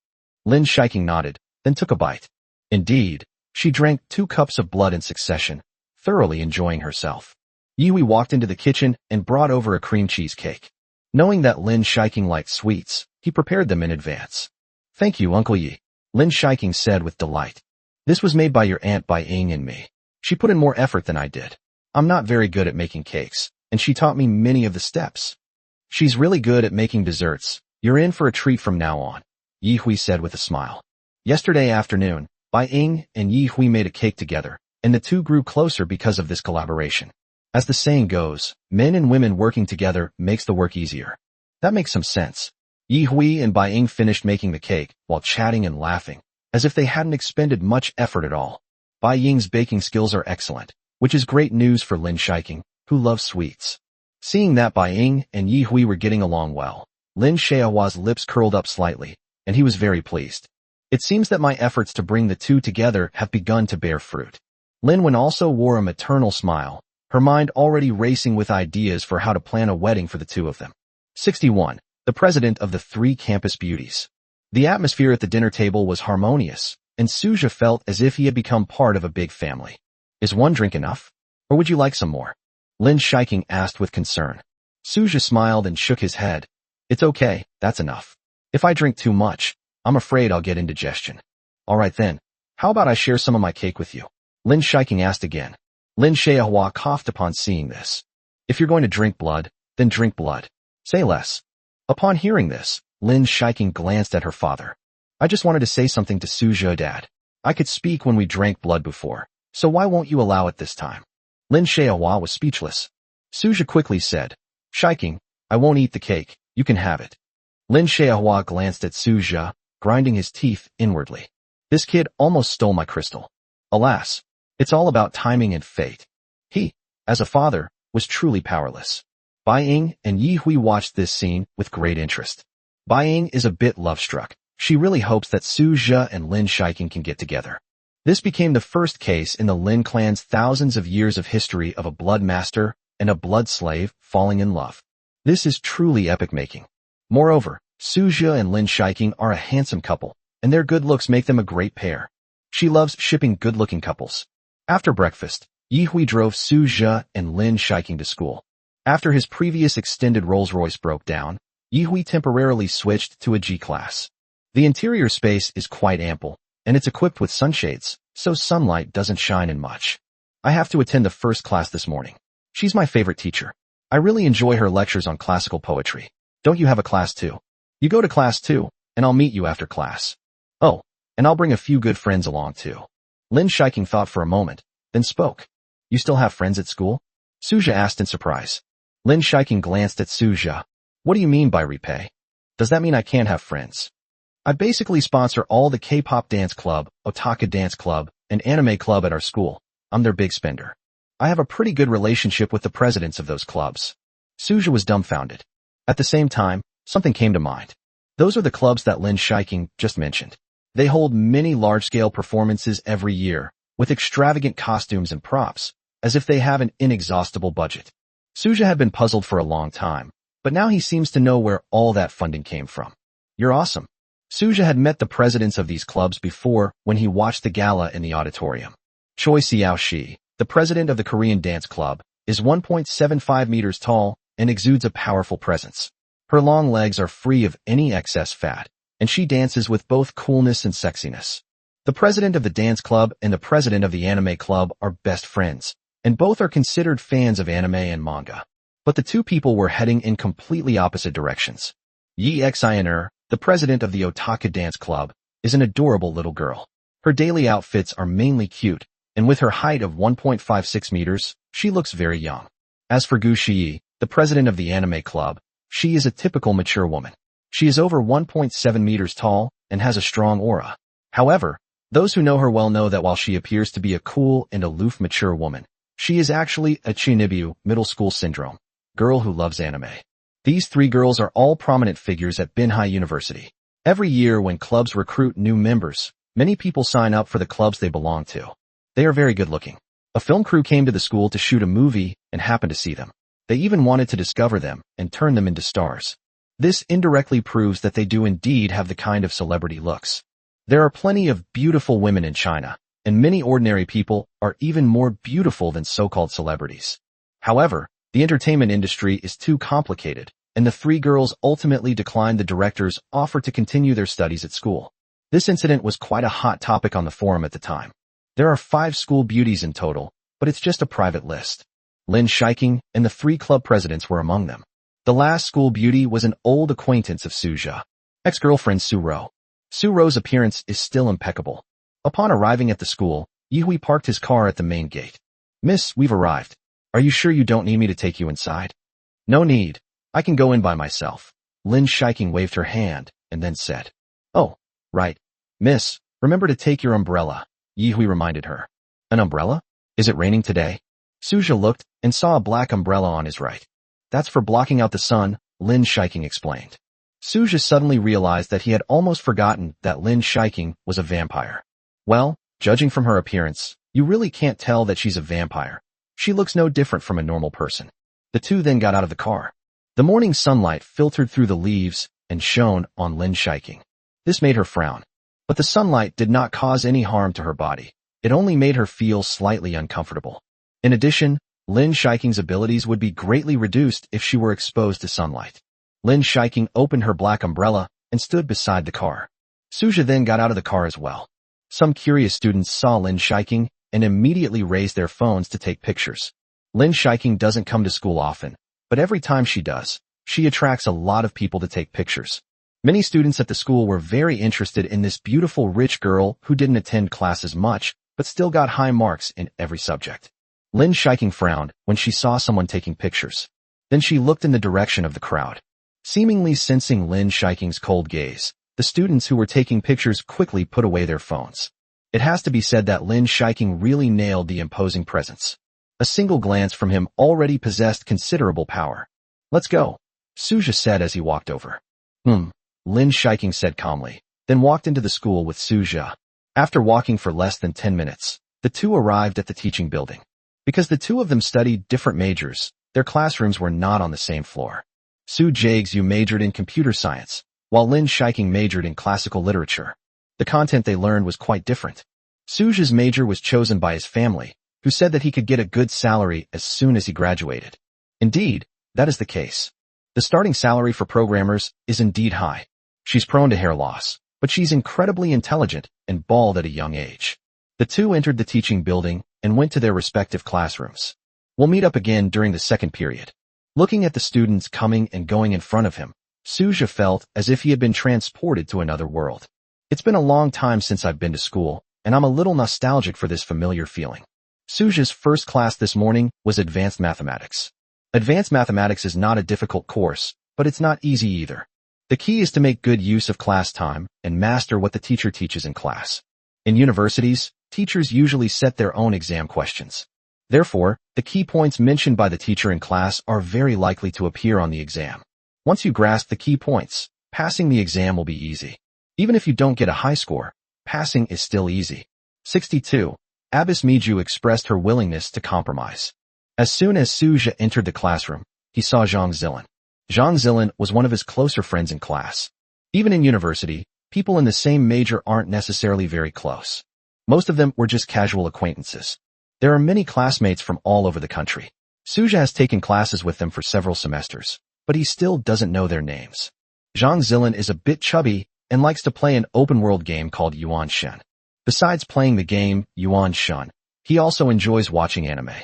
Lin Shiking nodded, then took a bite. Indeed, she drank 2 cups of blood in succession, thoroughly enjoying herself. Yui walked into the kitchen and brought over a cream cheesecake. Knowing that Lin Shiking liked sweets, he prepared them in advance. "Thank you, Uncle Yi," Lin Shiking said with delight. "This was made by your aunt Bai Ying and me. She put in more effort than I did. I'm not very good at making cakes, and she taught me many of the steps. She's really good at making desserts. You're in for a treat from now on," Yi Hui said with a smile. Yesterday afternoon, Bai Ying and Yi Hui made a cake together, and the two grew closer because of this collaboration. As the saying goes, men and women working together makes the work easier. That makes some sense. Yi Hui and Bai Ying finished making the cake while chatting and laughing, as if they hadn't expended much effort at all. Bai Ying's baking skills are excellent, which is great news for Lin Shiking, who loves sweets. Seeing that Bai Ying and Yi Hui were getting along well, Lin Xiaohua's lips curled up slightly, and he was very pleased. It seems that my efforts to bring the two together have begun to bear fruit. Lin Wen also wore a maternal smile, her mind already racing with ideas for how to plan a wedding for the two of them. 61. The president of the 3 campus beauties. The atmosphere at the dinner table was harmonious, and Suja felt as if he had become part of a big family. "Is one drink enough? Or would you like some more?" Lin Shiking asked with concern. Suja smiled and shook his head. "It's okay, that's enough. If I drink too much, I'm afraid I'll get indigestion." "All right then, how about I share some of my cake with you?" Lin Shiking asked again. Lin Xiaohua coughed upon seeing this. "If you're going to drink blood, then drink blood. Say less." Upon hearing this, Lin Shiking glanced at her father. "I just wanted to say something to Suja, Dad. I could speak when we drank blood before, so why won't you allow it this time?" Lin Xiaohua was speechless. Suja quickly said, "Shiking, I won't eat the cake, you can have it." Lin Xiaohua glanced at Suja, grinding his teeth inwardly. This kid almost stole my crystal. Alas, it's all about timing and fate. He, as a father, was truly powerless. Bai Ying and Yi Hui watched this scene with great interest. Bai Ying is a bit love-struck. She really hopes that Suja and Lin Shiking can get together. This became the first case in the Lin clan's thousands of years of history of a blood master and a blood slave falling in love. This is truly epic-making. Moreover, Su Jia and Lin Shiking are a handsome couple, and their good looks make them a great pair. She loves shipping good-looking couples. After breakfast, Yi Hui drove Su Jia and Lin Shiking to school. After his previous extended Rolls-Royce broke down, Yi Hui temporarily switched to a G-Class. The interior space is quite ample, and it's equipped with sunshades, so sunlight doesn't shine in much. I have to attend the first class this morning. She's my favorite teacher. I really enjoy her lectures on classical poetry. Don't you have a class too? You go to class too, and I'll meet you after class. Oh, and I'll bring a few good friends along too. Lin Shiking thought for a moment, then spoke. You still have friends at school? Su Jia asked in surprise. Lin Shiking glanced at Su Jia. What do you mean by repay? Does that mean I can't have friends? I basically sponsor all the K-pop dance club, Otaka dance club, and anime club at our school. I'm their big spender. I have a pretty good relationship with the presidents of those clubs. Su Jia was dumbfounded. At the same time, something came to mind. Those are the clubs that Lin Shiking just mentioned. They hold many large-scale performances every year, with extravagant costumes and props, as if they have an inexhaustible budget. Su Jia had been puzzled for a long time, but now he seems to know where all that funding came from. You're awesome. Su Jia had met the presidents of these clubs before when he watched the gala in the auditorium. Choi Xiaoxi, the president of the Korean Dance Club, is 1.75 meters tall and exudes a powerful presence. Her long legs are free of any excess fat, and she dances with both coolness and sexiness. The president of the dance club and the president of the anime club are best friends, and both are considered fans of anime and manga. But the two people were heading in completely opposite directions. Yi Xiner, the president of the Otaka Dance Club, is an adorable little girl. Her daily outfits are mainly cute, and with her height of 1.56 meters, she looks very young. As for Gu Shiyi, the president of the Anime Club, she is a typical mature woman. She is over 1.7 meters tall and has a strong aura. However, those who know her well know that while she appears to be a cool and aloof mature woman, she is actually a Chinibu middle school syndrome, girl who loves anime. These three girls are all prominent figures at Binhai University. Every year when clubs recruit new members, many people sign up for the clubs they belong to. They are very good looking. A film crew came to the school to shoot a movie and happened to see them. They even wanted to discover them and turn them into stars. This indirectly proves that they do indeed have the kind of celebrity looks. There are plenty of beautiful women in China, and many ordinary people are even more beautiful than so-called celebrities. However, the entertainment industry is too complicated, and the three girls ultimately declined the director's offer to continue their studies at school. This incident was quite a hot topic on the forum at the time. There are 5 school beauties in total, but it's just a private list. Lin Shiking and the 3 club presidents were among them. The last school beauty was an old acquaintance of Su Jia, ex-girlfriend Su Ro. Su Ro's appearance is still impeccable. Upon arriving at the school, Yi Hui parked his car at the main gate. Miss, we've arrived. Are you sure you don't need me to take you inside? No need. I can go in by myself. Lin Shiking waved her hand and then said, Oh, right. Miss, remember to take your umbrella, Yi Hui reminded her. An umbrella? Is it raining today? Su Jia looked and saw a black umbrella on his right. That's for blocking out the sun, Lin Shiking explained. Su Jia suddenly realized that he had almost forgotten that Lin Shiking was a vampire. Well, judging from her appearance, you really can't tell that she's a vampire. She looks no different from a normal person. The two then got out of the car. The morning sunlight filtered through the leaves and shone on Lin Shiking. This made her frown. But the sunlight did not cause any harm to her body. It only made her feel slightly uncomfortable. In addition, Lin Shiking's abilities would be greatly reduced if she were exposed to sunlight. Lin Shiking opened her black umbrella and stood beside the car. Su Jia then got out of the car as well. Some curious students saw Lin Shiking and immediately raised their phones to take pictures. Lin Shiking doesn't come to school often, but every time she does, she attracts a lot of people to take pictures. Many students at the school were very interested in this beautiful rich girl who didn't attend classes much, but still got high marks in every subject. Lin Shiking frowned when she saw someone taking pictures. Then she looked in the direction of the crowd. Seemingly sensing Lin Shiking's cold gaze, the students who were taking pictures quickly put away their phones. It has to be said that Lin Shiking really nailed the imposing presence. A single glance from him already possessed considerable power. Let's go, Su Jia said as he walked over. Lin Shiking said calmly, then walked into the school with Su Jia. After walking for less than 10 minutes, the two arrived at the teaching building. Because the two of them studied different majors, their classrooms were not on the same floor. Su Jaegsu majored in computer science, while Lin Shiking majored in classical literature. The content they learned was quite different. Suja's major was chosen by his family, who said that he could get a good salary as soon as he graduated. Indeed, that is the case. The starting salary for programmers is indeed high. She's prone to hair loss, but she's incredibly intelligent and bald at a young age. The two entered the teaching building and went to their respective classrooms. We'll meet up again during the second period. Looking at the students coming and going in front of him, Suja felt as if he had been transported to another world. It's been a long time since I've been to school, and I'm a little nostalgic for this familiar feeling. Suja's first class this morning was Advanced Mathematics. Advanced Mathematics is not a difficult course, but it's not easy either. The key is to make good use of class time and master what the teacher teaches in class. In universities, teachers usually set their own exam questions. Therefore, the key points mentioned by the teacher in class are very likely to appear on the exam. Once you grasp the key points, passing the exam will be easy. Even if you don't get a high score, passing is still easy. 62. Abyss Miju expressed her willingness to compromise. As soon as Suja entered the classroom, he saw Zhang Zilin. Zhang Zilin was one of his closer friends in class. Even in university, people in the same major aren't necessarily very close. Most of them were just casual acquaintances. There are many classmates from all over the country. Suja has taken classes with them for several semesters, but he still doesn't know their names. Zhang Zilin is a bit chubby and likes to play an open-world game called Yuan Shen. Besides playing the game, Yuan Shen, he also enjoys watching anime.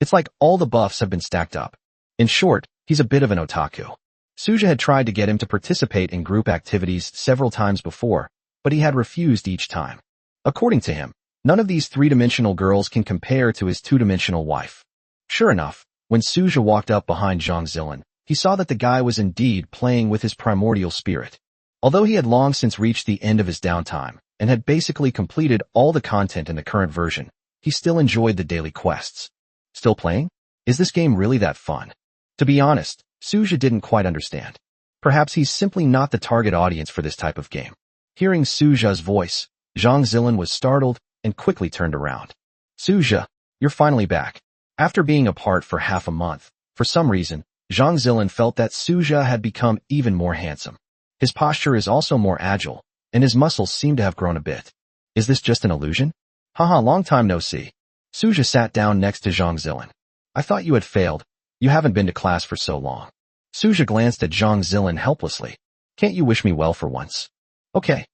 It's like all the buffs have been stacked up. In short, he's a bit of an otaku. Suja had tried to get him to participate in group activities several times before, but he had refused each time. According to him, none of these three-dimensional girls can compare to his two-dimensional wife. Sure enough, when Suja walked up behind Zhang Zilin, he saw that the guy was indeed playing with his primordial spirit. Although he had long since reached the end of his downtime and had basically completed all the content in the current version, he still enjoyed the daily quests. Still playing? Is this game really that fun? To be honest, Suja didn't quite understand. Perhaps he's simply not the target audience for this type of game. Hearing Suja's voice, Zhang Zilin was startled and quickly turned around. Suja, you're finally back. After being apart for half a month, for some reason, Zhang Zilin felt that Suja had become even more handsome. His posture is also more agile, and his muscles seem to have grown a bit. Is this just an illusion? Haha, long time no see. Suja sat down next to Zhang Zilin. I thought you had failed. You haven't been to class for so long. Suja glanced at Zhang Zilin helplessly. Can't you wish me well for once? Okay.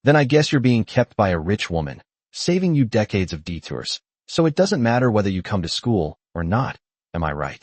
Then I guess you're being kept by a rich woman, saving you decades of detours, so it doesn't matter whether you come to school or not, am I right?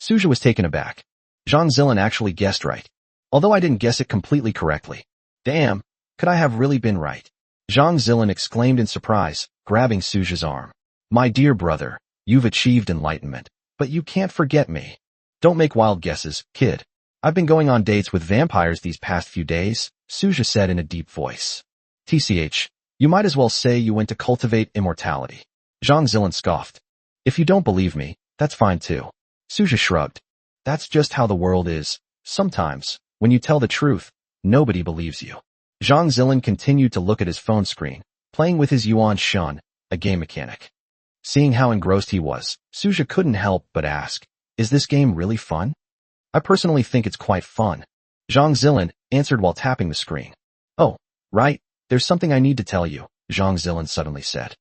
Suja was taken aback. Zhang Zilin actually guessed right. Although I didn't guess it completely correctly. Damn, could I have really been right? Zhang Zilin exclaimed in surprise, grabbing Suja's arm. My dear brother, you've achieved enlightenment, but you can't forget me. Don't make wild guesses, kid. I've been going on dates with vampires these past few days, Suja said in a deep voice. TCH, you might as well say you went to cultivate immortality. Zhang Zilin scoffed. If you don't believe me, that's fine too. Suja shrugged. That's just how the world is. Sometimes, when you tell the truth, nobody believes you. Zhang Zilin continued to look at his phone screen, playing with his Yuan Shen, a game mechanic. Seeing how engrossed he was, Suja couldn't help but ask, is this game really fun? I personally think it's quite fun. Zhang Zilin answered while tapping the screen. Oh, right, there's something I need to tell you, Zhang Zilin suddenly said.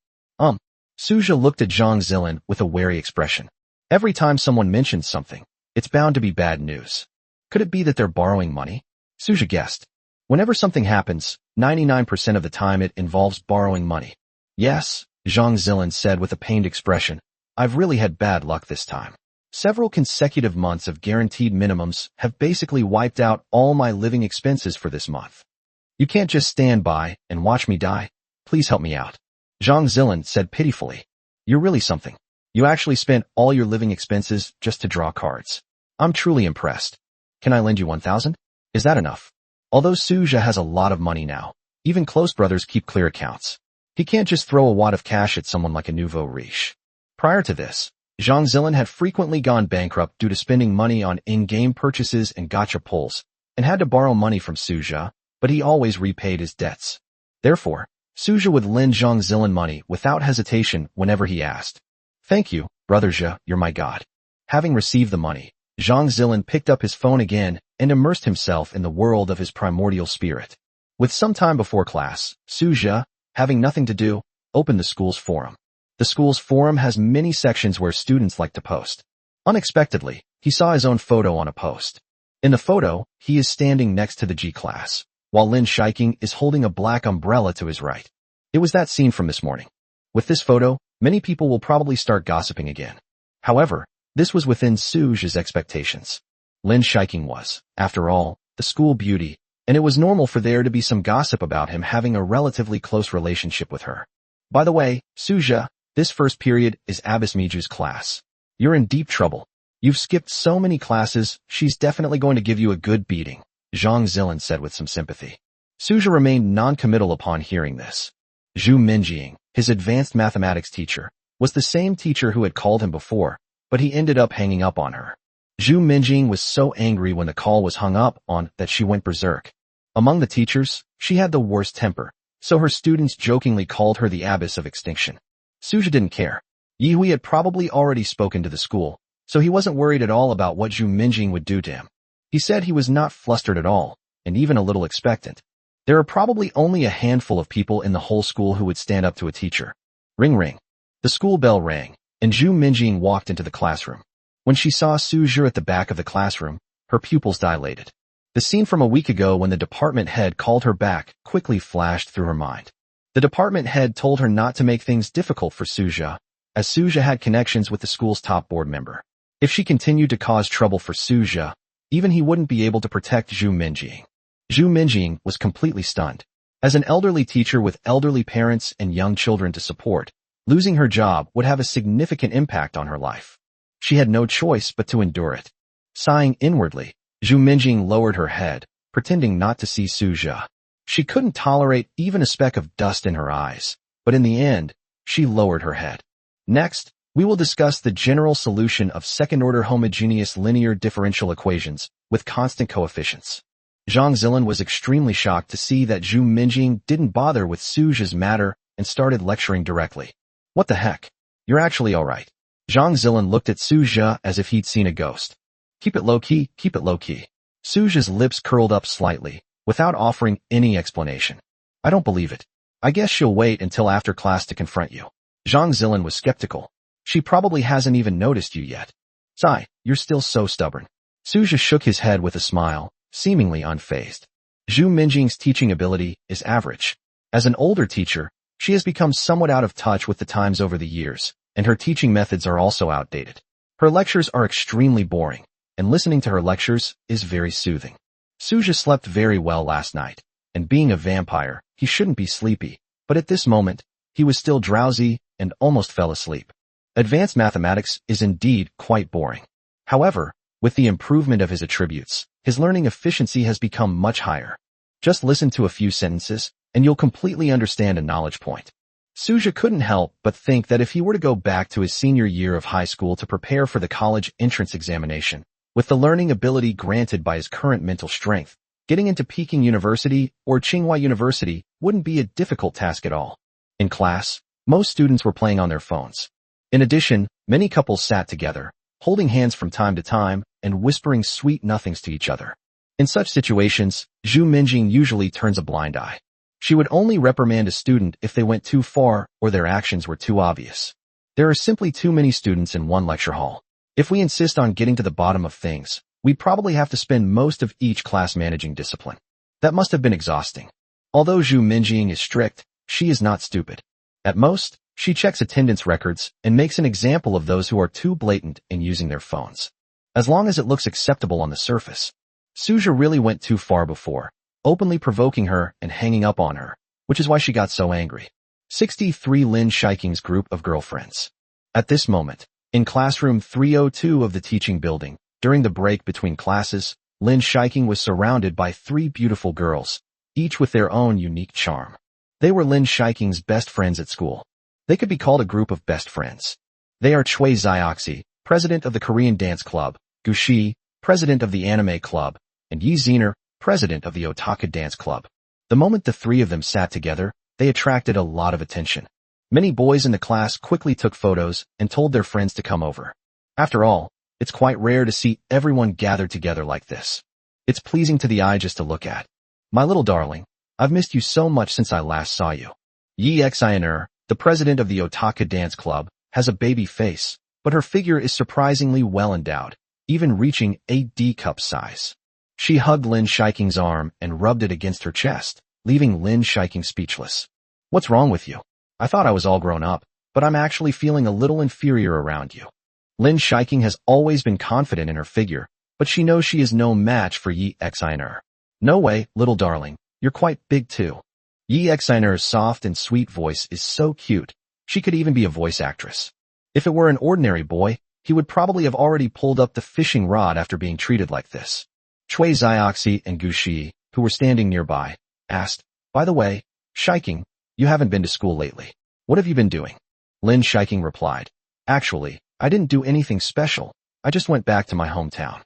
Suja looked at Zhang Zilin with a wary expression. Every time someone mentions something, it's bound to be bad news. Could it be that they're borrowing money? Suja guessed. Whenever something happens, 99% of the time it involves borrowing money. Yes, Zhang Zilin said with a pained expression. I've really had bad luck this time. Several consecutive months of guaranteed minimums have basically wiped out all my living expenses for this month. You can't just stand by and watch me die. Please help me out. Zhang Zilin said pitifully. You're really something. You actually spent all your living expenses just to draw cards. I'm truly impressed. Can I lend you 1,000? Is that enough? Although Suja has a lot of money now, even close brothers keep clear accounts. He can't just throw a wad of cash at someone like a nouveau riche. Prior to this, Zhang Zilin had frequently gone bankrupt due to spending money on in-game purchases and gacha pulls, and had to borrow money from Suja, but he always repaid his debts. Therefore, Suja would lend Zhang Zilin money without hesitation whenever he asked. Thank you, brother Zhe, you're my god. Having received the money, Zhang Zilin picked up his phone again and immersed himself in the world of his primordial spirit. With some time before class, Suja, having nothing to do, opened the school's forum. The school's forum has many sections where students like to post. Unexpectedly, he saw his own photo on a post. In the photo, he is standing next to the G class, while Lin Shiking is holding a black umbrella to his right. It was that scene from this morning. With this photo, many people will probably start gossiping again. However, this was within Suja's expectations. Lin Shiking was, after all, the school beauty, and it was normal for there to be some gossip about him having a relatively close relationship with her. By the way, Suja, this first period is Abbas Miju's class. You're in deep trouble. You've skipped so many classes, she's definitely going to give you a good beating, Zhang Zilin said with some sympathy. Suja remained non-committal upon hearing this. Zhu Minjing, his advanced mathematics teacher, was the same teacher who had called him before, but he ended up hanging up on her. Zhu Minjing was so angry when the call was hung up on that she went berserk. Among the teachers, she had the worst temper, so her students jokingly called her the abbess of extinction. Suja didn't care. Yi Hui had probably already spoken to the school, so he wasn't worried at all about what Zhu Minjing would do to him. He said he was not flustered at all, and even a little expectant. There are probably only a handful of people in the whole school who would stand up to a teacher. Ring ring. The school bell rang, and Zhu Minjing walked into the classroom. When she saw Suja at the back of the classroom, her pupils dilated. The scene from a week ago when the department head called her back quickly flashed through her mind. The department head told her not to make things difficult for Suja, as Suja had connections with the school's top board member. If she continued to cause trouble for Suja, even he wouldn't be able to protect Zhu Minjing. Zhu Minjing was completely stunned. As an elderly teacher with elderly parents and young children to support, losing her job would have a significant impact on her life. She had no choice but to endure it. Sighing inwardly, Zhu Minjing lowered her head, pretending not to see Suja. She couldn't tolerate even a speck of dust in her eyes, but in the end, she lowered her head. Next, we will discuss the general solution of second-order homogeneous linear differential equations with constant coefficients. Zhang Zilin was extremely shocked to see that Zhu Minjing didn't bother with Suja's matter and started lecturing directly. What the heck? You're actually alright. Zhang Zilin looked at Suja as if he'd seen a ghost. Keep it low-key, keep it low-key. Suja's lips curled up slightly, without offering any explanation. I don't believe it. I guess she'll wait until after class to confront you. Zhang Zilin was skeptical. She probably hasn't even noticed you yet. Sigh, you're still so stubborn. Suja shook his head with a smile, seemingly unfazed. Zhu Minjing's teaching ability is average. As an older teacher, she has become somewhat out of touch with the times over the years, and her teaching methods are also outdated. Her lectures are extremely boring, and listening to her lectures is very soothing. Suja slept very well last night, and being a vampire, he shouldn't be sleepy, but at this moment, he was still drowsy and almost fell asleep. Advanced mathematics is indeed quite boring. However, with the improvement of his attributes, his learning efficiency has become much higher. Just listen to a few sentences, and you'll completely understand a knowledge point. Suja couldn't help but think that if he were to go back to his senior year of high school to prepare for the college entrance examination, with the learning ability granted by his current mental strength, getting into Peking University or Tsinghua University wouldn't be a difficult task at all. In class, most students were playing on their phones. In addition, many couples sat together, holding hands from time to time and whispering sweet nothings to each other. In such situations, Zhu Minjing usually turns a blind eye. She would only reprimand a student if they went too far or their actions were too obvious. There are simply too many students in one lecture hall. If we insist on getting to the bottom of things, we'd probably have to spend most of each class managing discipline. That must have been exhausting. Although Zhu Minjing is strict, she is not stupid. At most, she checks attendance records and makes an example of those who are too blatant in using their phones. As long as it looks acceptable on the surface. Suja really went too far before, openly provoking her and hanging up on her, which is why she got so angry. 63 Lin Shiking's group of girlfriends. At this moment, in classroom 302 of the teaching building, during the break between classes, Lin Shiking was surrounded by 3 beautiful girls, each with their own unique charm. They were Lin Shiking's best friends at school. They could be called a group of best friends. They are Chui Zioxi, president of the Korean Dance Club, Gu Shi, president of the Anime Club, and Yi Zener, president of the Otaka Dance Club. The moment the 3 of them sat together, they attracted a lot of attention. Many boys in the class quickly took photos and told their friends to come over. After all, it's quite rare to see everyone gathered together like this. It's pleasing to the eye just to look at. My little darling, I've missed you so much since I last saw you. Yi Xiner, the president of the Otaka Dance Club, has a baby face, but her figure is surprisingly well endowed, even reaching a D-cup size. She hugged Lin Shiking's arm and rubbed it against her chest, leaving Lin Shiking speechless. What's wrong with you? I thought I was all grown up, but I'm actually feeling a little inferior around you. Lin Shiking has always been confident in her figure, but she knows she is no match for Yi Xiner. No way, little darling, you're quite big too. Yi Xiner's soft and sweet voice is so cute, she could even be a voice actress. If it were an ordinary boy, he would probably have already pulled up the fishing rod after being treated like this. Cui Zioxi and Gu Shi, who were standing nearby, asked, by the way, Shiking, you haven't been to school lately. What have you been doing? Lin Shiking replied, actually, I didn't do anything special. I just went back to my hometown.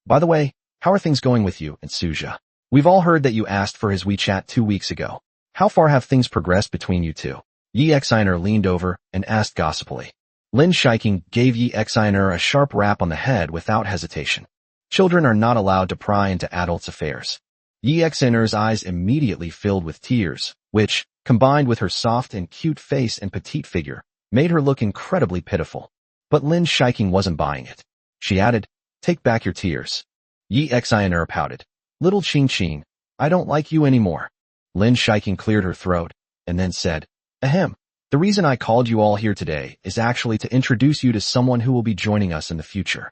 By the way, how are things going with you and Suja? We've all heard that you asked for his WeChat 2 weeks ago. How far have things progressed between you two? Yi Xiner leaned over and asked gossipily. Lin Shiking gave Yi Xiner a sharp rap on the head without hesitation. Children are not allowed to pry into adults' affairs. Yi Xiner's eyes immediately filled with tears, which, combined with her soft and cute face and petite figure, made her look incredibly pitiful. But Lin Shiking wasn't buying it. She added, take back your tears. Yi Xiner pouted. Little Qing Qing, I don't like you anymore. Lin Shiking cleared her throat, and then said, ahem, the reason I called you all here today is actually to introduce you to someone who will be joining us in the future.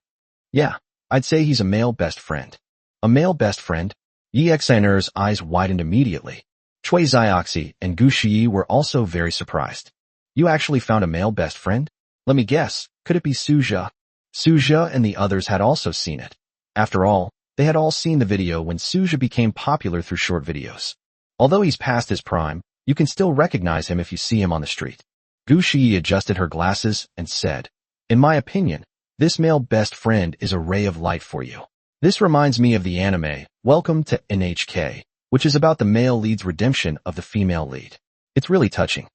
Yeah, I'd say he's a male best friend. A male best friend? Yi Xiner's eyes widened immediately. Cui Zioxi and Gu Shi were also very surprised. You actually found a male best friend? Let me guess, could it be Suja? Suja and the others had also seen it. After all, they had all seen the video when Suja became popular through short videos. Although he's past his prime, you can still recognize him if you see him on the street. Gu Shi adjusted her glasses and said, in my opinion, this male best friend is a ray of light for you. This reminds me of the anime, Welcome to NHK, which is about the male lead's redemption of the female lead. It's really touching.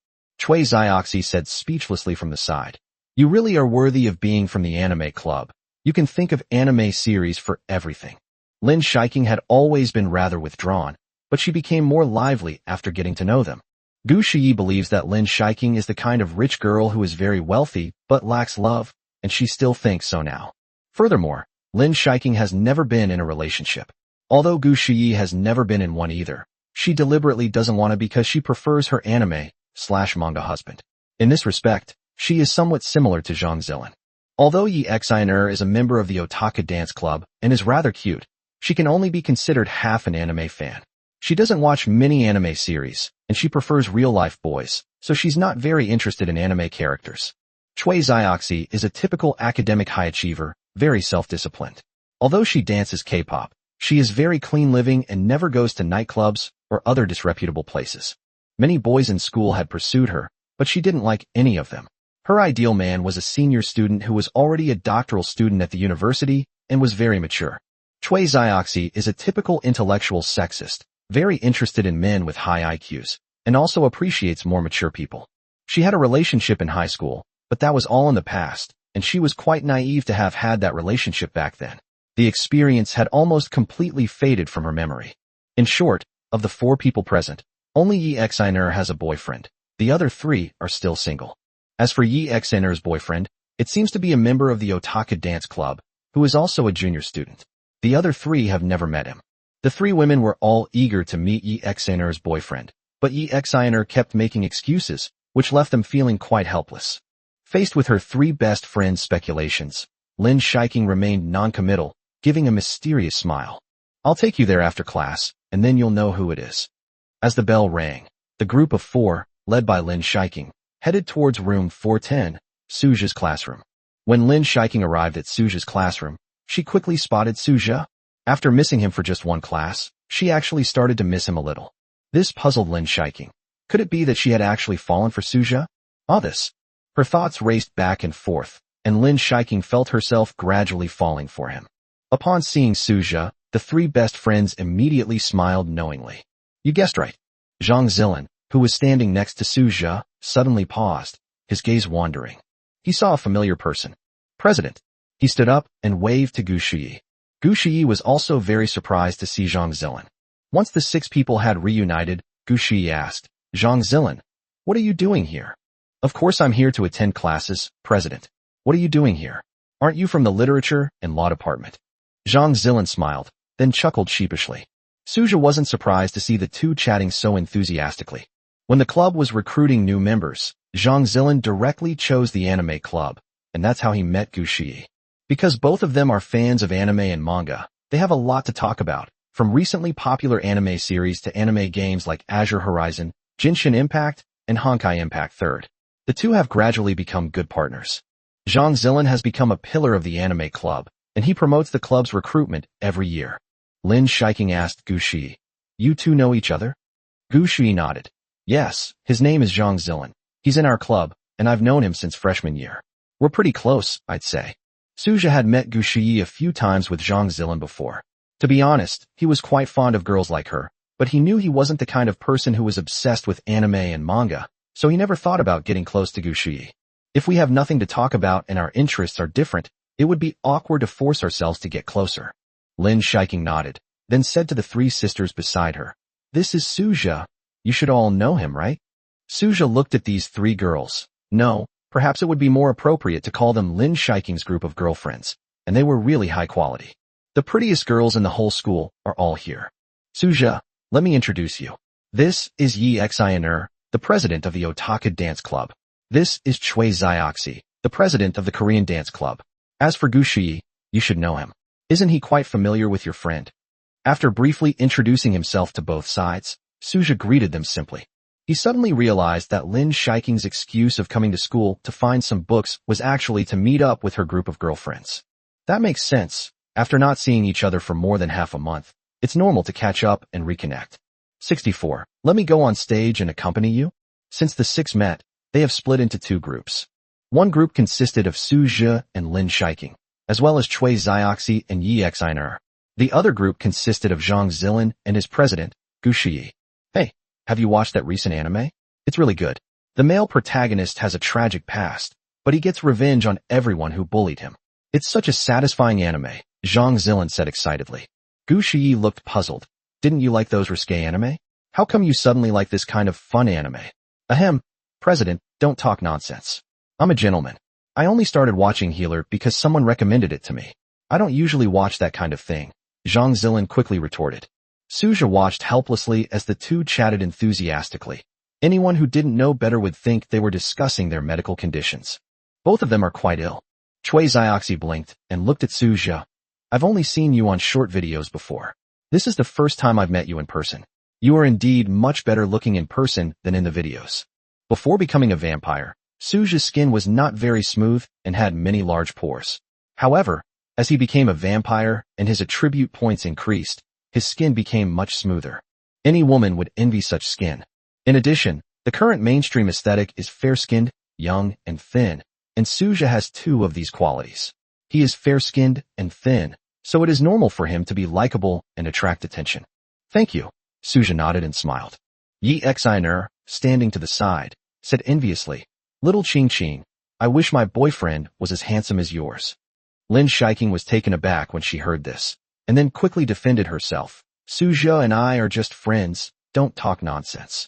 Cui Zioxi said speechlessly from the side. You really are worthy of being from the anime club. You can think of anime series for everything. Lin Shiking had always been rather withdrawn, but she became more lively after getting to know them. Gu Shi believes that Lin Shiking is the kind of rich girl who is very wealthy but lacks love, and she still thinks so now. Furthermore, Lin Shiking has never been in a relationship. Although Gu Shi has never been in one either, she deliberately doesn't want to because she prefers her anime/manga husband. In this respect, she is somewhat similar to Zhang Zilin. Although Yi Xiner is a member of the Otaka Dance Club and is rather cute, she can only be considered half an anime fan. She doesn't watch many anime series, and she prefers real-life boys, so she's not very interested in anime characters. Cui Zioxi is a typical academic high achiever, very self-disciplined. Although she dances K-pop, she is very clean-living and never goes to nightclubs or other disreputable places. Many boys in school had pursued her, but she didn't like any of them. Her ideal man was a senior student who was already a doctoral student at the university and was very mature. Cui Zioxi is a typical intellectual sexist, very interested in men with high IQs, and also appreciates more mature people. She had a relationship in high school, but that was all in the past, and she was quite naive to have had that relationship back then. The experience had almost completely faded from her memory. In short, of the 4 people present, only Yi Xiner has a boyfriend. The other 3 are still single. As for Yi Xiner's boyfriend, it seems to be a member of the Otaka Dance Club, who is also a junior student. The other 3 have never met him. The 3 women were all eager to meet Yi Xiner's boyfriend, but Yi Xiner kept making excuses, which left them feeling quite helpless. Faced with her 3 best friends' speculations, Lin Shiking remained non-committal, giving a mysterious smile. I'll take you there after class, and then you'll know who it is. As the bell rang, the group of 4, led by Lin Shiking, headed towards room 410, Suja's classroom. When Lin Shiking arrived at Suja's classroom, she quickly spotted Suja. After missing him for just 1 class, she actually started to miss him a little. This puzzled Lin Shiking. Could it be that she had actually fallen for Suja? This. Her thoughts raced back and forth, and Lin Shiking felt herself gradually falling for him. Upon seeing Suja, the 3 best friends immediately smiled knowingly. You guessed right. Zhang Zilin, who was standing next to Suja, suddenly paused, his gaze wandering. He saw a familiar person. President. He stood up and waved to Gu Shiyi. Gu Shiyi was also very surprised to see Zhang Zilan. Once the 6 people had reunited, Gu Shiyi asked, Zhang Zilan, what are you doing here? Of course I'm here to attend classes, President. What are you doing here? Aren't you from the literature and law department? Zhang Zilan smiled, then chuckled sheepishly. Suja wasn't surprised to see the two chatting so enthusiastically. When the club was recruiting new members, Zhang Zilan directly chose the anime club, and that's how he met Gu Shiyi. Because both of them are fans of anime and manga, they have a lot to talk about, from recently popular anime series to anime games like Azure Horizon, Genshin Impact, and Honkai Impact 3rd. The two have gradually become good partners. Zhang Zilan has become a pillar of the anime club, and he promotes the club's recruitment every year. Lin Shiking asked Gu Shiyi, you two know each other? Gu Shiyi nodded. Yes, his name is Zhang Zilan. He's in our club, and I've known him since freshman year. We're pretty close, I'd say. Suja had met Gu Shiyi a few times with Zhang Zilan before. To be honest, he was quite fond of girls like her, but he knew he wasn't the kind of person who was obsessed with anime and manga, so he never thought about getting close to Gu Shiyi. If we have nothing to talk about and our interests are different, it would be awkward to force ourselves to get closer. Lin Shiking nodded, then said to the 3 sisters beside her, this is Suja. You should all know him, right? Suja looked at these 3 girls. No, perhaps it would be more appropriate to call them Lin Shiking's group of girlfriends, and they were really high quality. The prettiest girls in the whole school are all here. Suja, let me introduce you. This is Yi Xiner, the president of the Otaka Dance Club. This is Chui Zioxi, the president of the Korean Dance Club. As for Gu Shiyi, you should know him. Isn't he quite familiar with your friend? After briefly introducing himself to both sides, Suja greeted them simply. He suddenly realized that Lin Shiking's excuse of coming to school to find some books was actually to meet up with her group of girlfriends. That makes sense. After not seeing each other for more than half a month, it's normal to catch up and reconnect. 64. Let me go on stage and accompany you? Since the 6 met, they have split into 2 groups. One group consisted of Suja and Lin Shiking, as well as Chui Zioxi and Yi Xiner. The other group consisted of Zhang Zilan and his president, Gu Shiyi. Hey, have you watched that recent anime? It's really good. The male protagonist has a tragic past, but he gets revenge on everyone who bullied him. It's such a satisfying anime, Zhang Zilan said excitedly. Gu Shiyi looked puzzled. Didn't you like those risque anime? How come you suddenly like this kind of fun anime? Ahem, President, don't talk nonsense. I'm a gentleman. I only started watching Healer because someone recommended it to me. I don't usually watch that kind of thing, Zhang Zilan quickly retorted. Suja watched helplessly as the two chatted enthusiastically. Anyone who didn't know better would think they were discussing their medical conditions. Both of them are quite ill. Chui Zioxi blinked and looked at Suja. I've only seen you on short videos before. This is the first time I've met you in person. You are indeed much better looking in person than in the videos. Before becoming a vampire, Suja's skin was not very smooth and had many large pores. However, as he became a vampire and his attribute points increased, his skin became much smoother. Any woman would envy such skin. In addition, the current mainstream aesthetic is fair-skinned, young, and thin, and Suja has 2 of these qualities. He is fair-skinned and thin, so it is normal for him to be likable and attract attention. Thank you, Suja nodded and smiled. Yi Xiner, standing to the side, said enviously, Little Ching Ching, I wish my boyfriend was as handsome as yours. Lin Shiking was taken aback when she heard this, and then quickly defended herself. Suja and I are just friends, don't talk nonsense.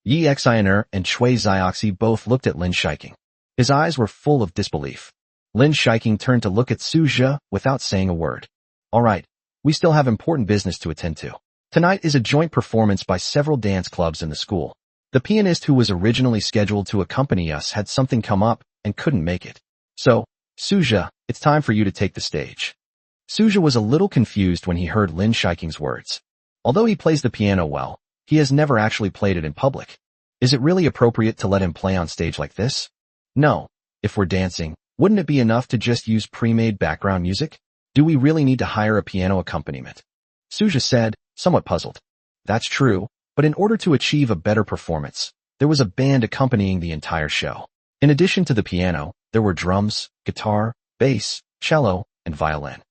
Yi Xiner and Chui Zioxi both looked at Lin Shiking. His eyes were full of disbelief. Lin Shiking turned to look at Suja without saying a word. All right, we still have important business to attend to. Tonight is a joint performance by several dance clubs in the school. The pianist who was originally scheduled to accompany us had something come up and couldn't make it. So, Suja, it's time for you to take the stage. Suja was a little confused when he heard Lin Shiking's words. Although he plays the piano well, he has never actually played it in public. Is it really appropriate to let him play on stage like this? No. If we're dancing, wouldn't it be enough to just use pre-made background music? Do we really need to hire a piano accompaniment? Suja said, somewhat puzzled. That's true, but in order to achieve a better performance, there was a band accompanying the entire show. In addition to the piano, there were drums, guitar, bass, cello, and violin.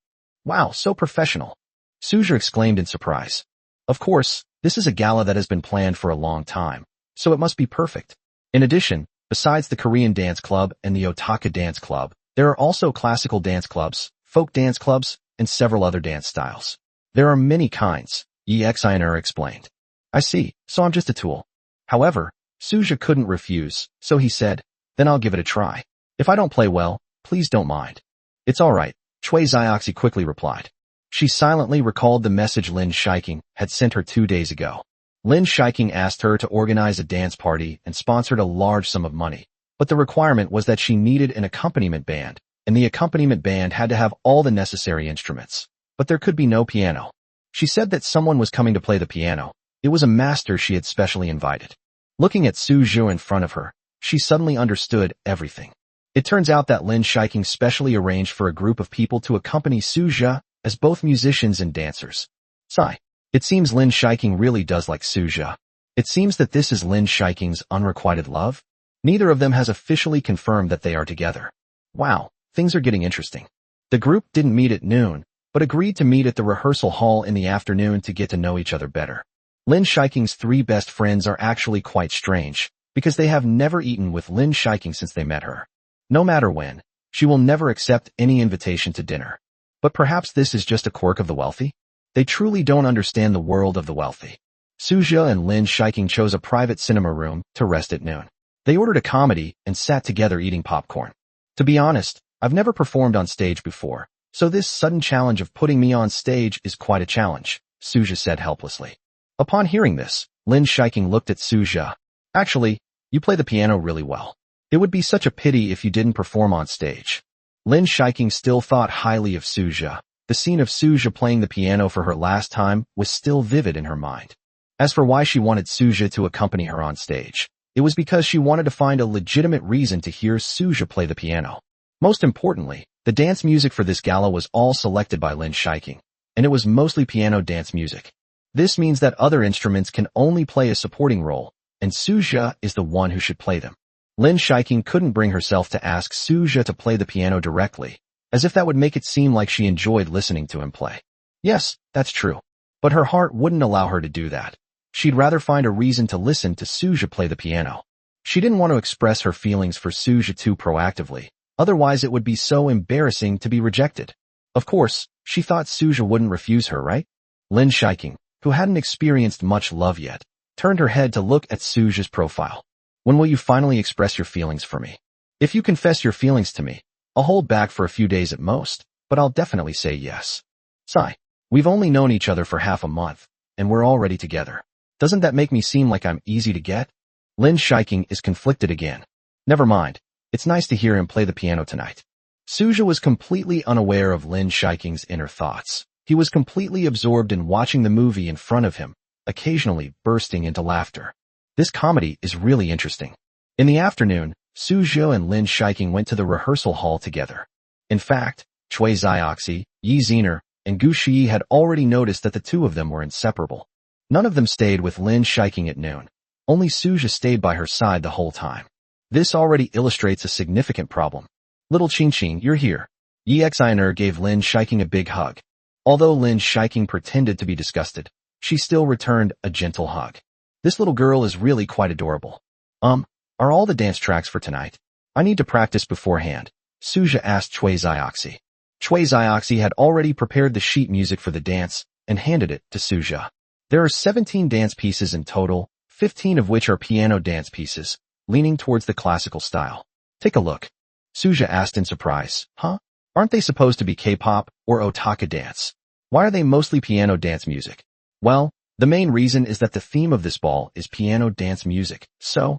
Wow, so professional! Suja exclaimed in surprise. Of course, this is a gala that has been planned for a long time, so it must be perfect. In addition, besides the Korean dance club and the Otaka dance club, there are also classical dance clubs, folk dance clubs, and several other dance styles. There are many kinds, Yi Xiner explained. I see, so I'm just a tool. However, Suja couldn't refuse, so he said, then I'll give it a try. If I don't play well, please don't mind. It's alright, Chui Zioxi quickly replied. She silently recalled the message Lin Shiking had sent her 2 days ago. Lin Shiking asked her to organize a dance party and sponsored a large sum of money, but the requirement was that she needed an accompaniment band, and the accompaniment band had to have all the necessary instruments. But there could be no piano. She said that someone was coming to play the piano. It was a master she had specially invited. Looking at Su Zhu in front of her, she suddenly understood everything. It turns out that Lin Shiking specially arranged for a group of people to accompany Su Zhu as both musicians and dancers. Sigh. It seems Lin Shiking really does like Su Zhu. It seems that this is Lin Shiking's unrequited love. Neither of them has officially confirmed that they are together. Wow, things are getting interesting. The group didn't meet at noon, but agreed to meet at the rehearsal hall in the afternoon to get to know each other better. Lin Shiking's 3 best friends are actually quite strange, because they have never eaten with Lin Shiking since they met her. No matter when, she will never accept any invitation to dinner. But perhaps this is just a quirk of the wealthy? They truly don't understand the world of the wealthy. Suja and Lin Shiking chose a private cinema room to rest at noon. They ordered a comedy and sat together eating popcorn. To be honest, I've never performed on stage before, so this sudden challenge of putting me on stage is quite a challenge, Suja said helplessly. Upon hearing this, Lin Shiking looked at Suja. Actually, you play the piano really well. It would be such a pity if you didn't perform on stage. Lin Shiking still thought highly of Suja. The scene of Suja playing the piano for her last time was still vivid in her mind. As for why she wanted Suja to accompany her on stage, it was because she wanted to find a legitimate reason to hear Suja play the piano. Most importantly, the dance music for this gala was all selected by Lin Shiking, and it was mostly piano dance music. This means that other instruments can only play a supporting role, and Suja is the one who should play them. Lin Shiking couldn't bring herself to ask Suja to play the piano directly, as if that would make it seem like she enjoyed listening to him play. Yes, that's true. But her heart wouldn't allow her to do that. She'd rather find a reason to listen to Suja play the piano. She didn't want to express her feelings for Suja too proactively, otherwise it would be so embarrassing to be rejected. Of course, she thought Suja wouldn't refuse her, right? Lin Shiking, who hadn't experienced much love yet, turned her head to look at Suja's profile. When will you finally express your feelings for me? If you confess your feelings to me, I'll hold back for a few days at most, but I'll definitely say yes. Sigh. We've only known each other for half a month, and we're already together. Doesn't that make me seem like I'm easy to get? Lin Shiking is conflicted again. Never mind. It's nice to hear him play the piano tonight. Suja was completely unaware of Lin Shiking's inner thoughts. He was completely absorbed in watching the movie in front of him, occasionally bursting into laughter. This comedy is really interesting. In the afternoon, Suja and Lin Shiking went to the rehearsal hall together. In fact, Chui Zioxi, Yi Zener, and Gu Shi had already noticed that the two of them were inseparable. None of them stayed with Lin Shiking at noon. Only Suja stayed by her side the whole time. This already illustrates a significant problem. Little Qingqing, you're here. Yi Xiner gave Lin Shiking a big hug. Although Lin Shiking pretended to be disgusted, she still returned a gentle hug. This little girl is really quite adorable. Are all the dance tracks for tonight? I need to practice beforehand, Suja asked Chui Zioxi. Chui Zioxi had already prepared the sheet music for the dance and handed it to Suja. There are 17 dance pieces in total, 15 of which are piano dance pieces, leaning towards the classical style. Take a look. Suja asked in surprise. Huh? Aren't they supposed to be K-pop or Otaka dance? Why are they mostly piano dance music? Well, the main reason is that the theme of this ball is piano dance music, so...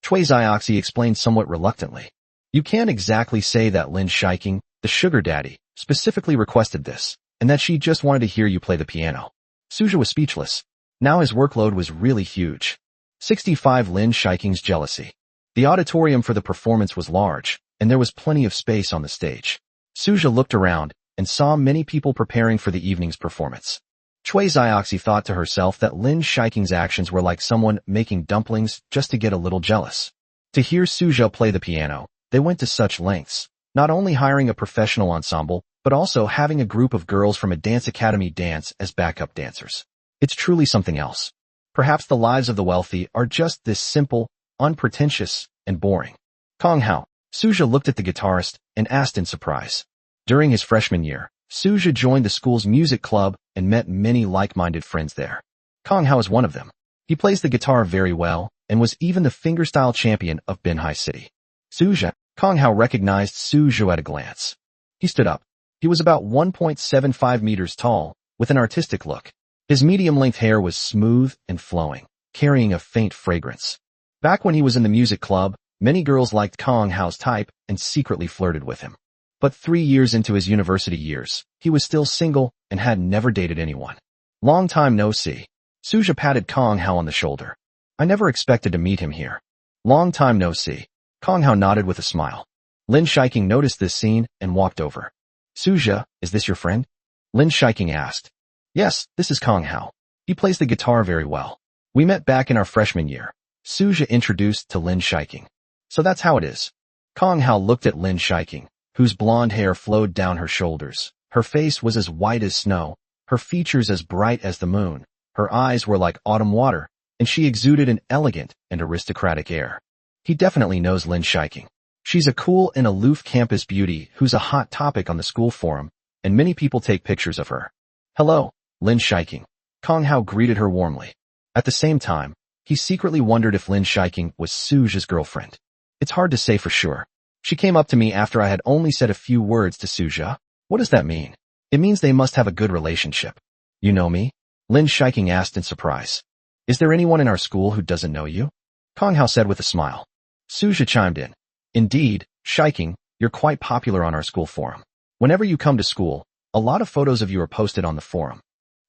Chui Zioxi explained somewhat reluctantly. You can't exactly say that Lin Shiking, the sugar daddy, specifically requested this, and that she just wanted to hear you play the piano. Suja was speechless. Now his workload was really huge. 65 Lin Shiking's jealousy. The auditorium for the performance was large, and there was plenty of space on the stage. Suja looked around and saw many people preparing for the evening's performance. Chui Zioxi thought to herself that Lin Shiking's actions were like someone making dumplings just to get a little jealous. To hear Suja play the piano, they went to such lengths, not only hiring a professional ensemble, but also having a group of girls from a dance academy dance as backup dancers. It's truly something else. Perhaps the lives of the wealthy are just this simple, unpretentious, and boring. Kong Hao. Suja looked at the guitarist and asked in surprise. During his freshman year, Suja joined the school's music club and met many like-minded friends there. Kong Hao is one of them. He plays the guitar very well and was even the fingerstyle champion of Binhai City. Suja. Kong Hao recognized Suja at a glance. He stood up. He was about 1.75 meters tall, with an artistic look. His medium-length hair was smooth and flowing, carrying a faint fragrance. Back when he was in the music club, many girls liked Kong Hao's type and secretly flirted with him. But 3 years into his university years, he was still single and had never dated anyone. Long time no see. Suja patted Kong Hao on the shoulder. I never expected to meet him here. Long time no see. Kong Hao nodded with a smile. Lin Shiking noticed this scene and walked over. Suja, is this your friend? Lin Shiking asked. Yes, this is Kong Hao. He plays the guitar very well. We met back in our freshman year. Suja introduced to Lin Shiking. So that's how it is. Kong Hao looked at Lin Shiking, whose blonde hair flowed down her shoulders. Her face was as white as snow, her features as bright as the moon. Her eyes were like autumn water, and she exuded an elegant and aristocratic air. He definitely knows Lin Shiking. She's a cool and aloof campus beauty who's a hot topic on the school forum, and many people take pictures of her. Hello, Lin Shiking. Kong Hao greeted her warmly. At the same time, he secretly wondered if Lin Shiking was Suja's girlfriend. It's hard to say for sure. She came up to me after I had only said a few words to Suja. What does that mean? It means they must have a good relationship. You know me? Lin Shiking asked in surprise. Is there anyone in our school who doesn't know you? Kong Hao said with a smile. Suja chimed in. Indeed, Shiking, you're quite popular on our school forum. Whenever you come to school, a lot of photos of you are posted on the forum.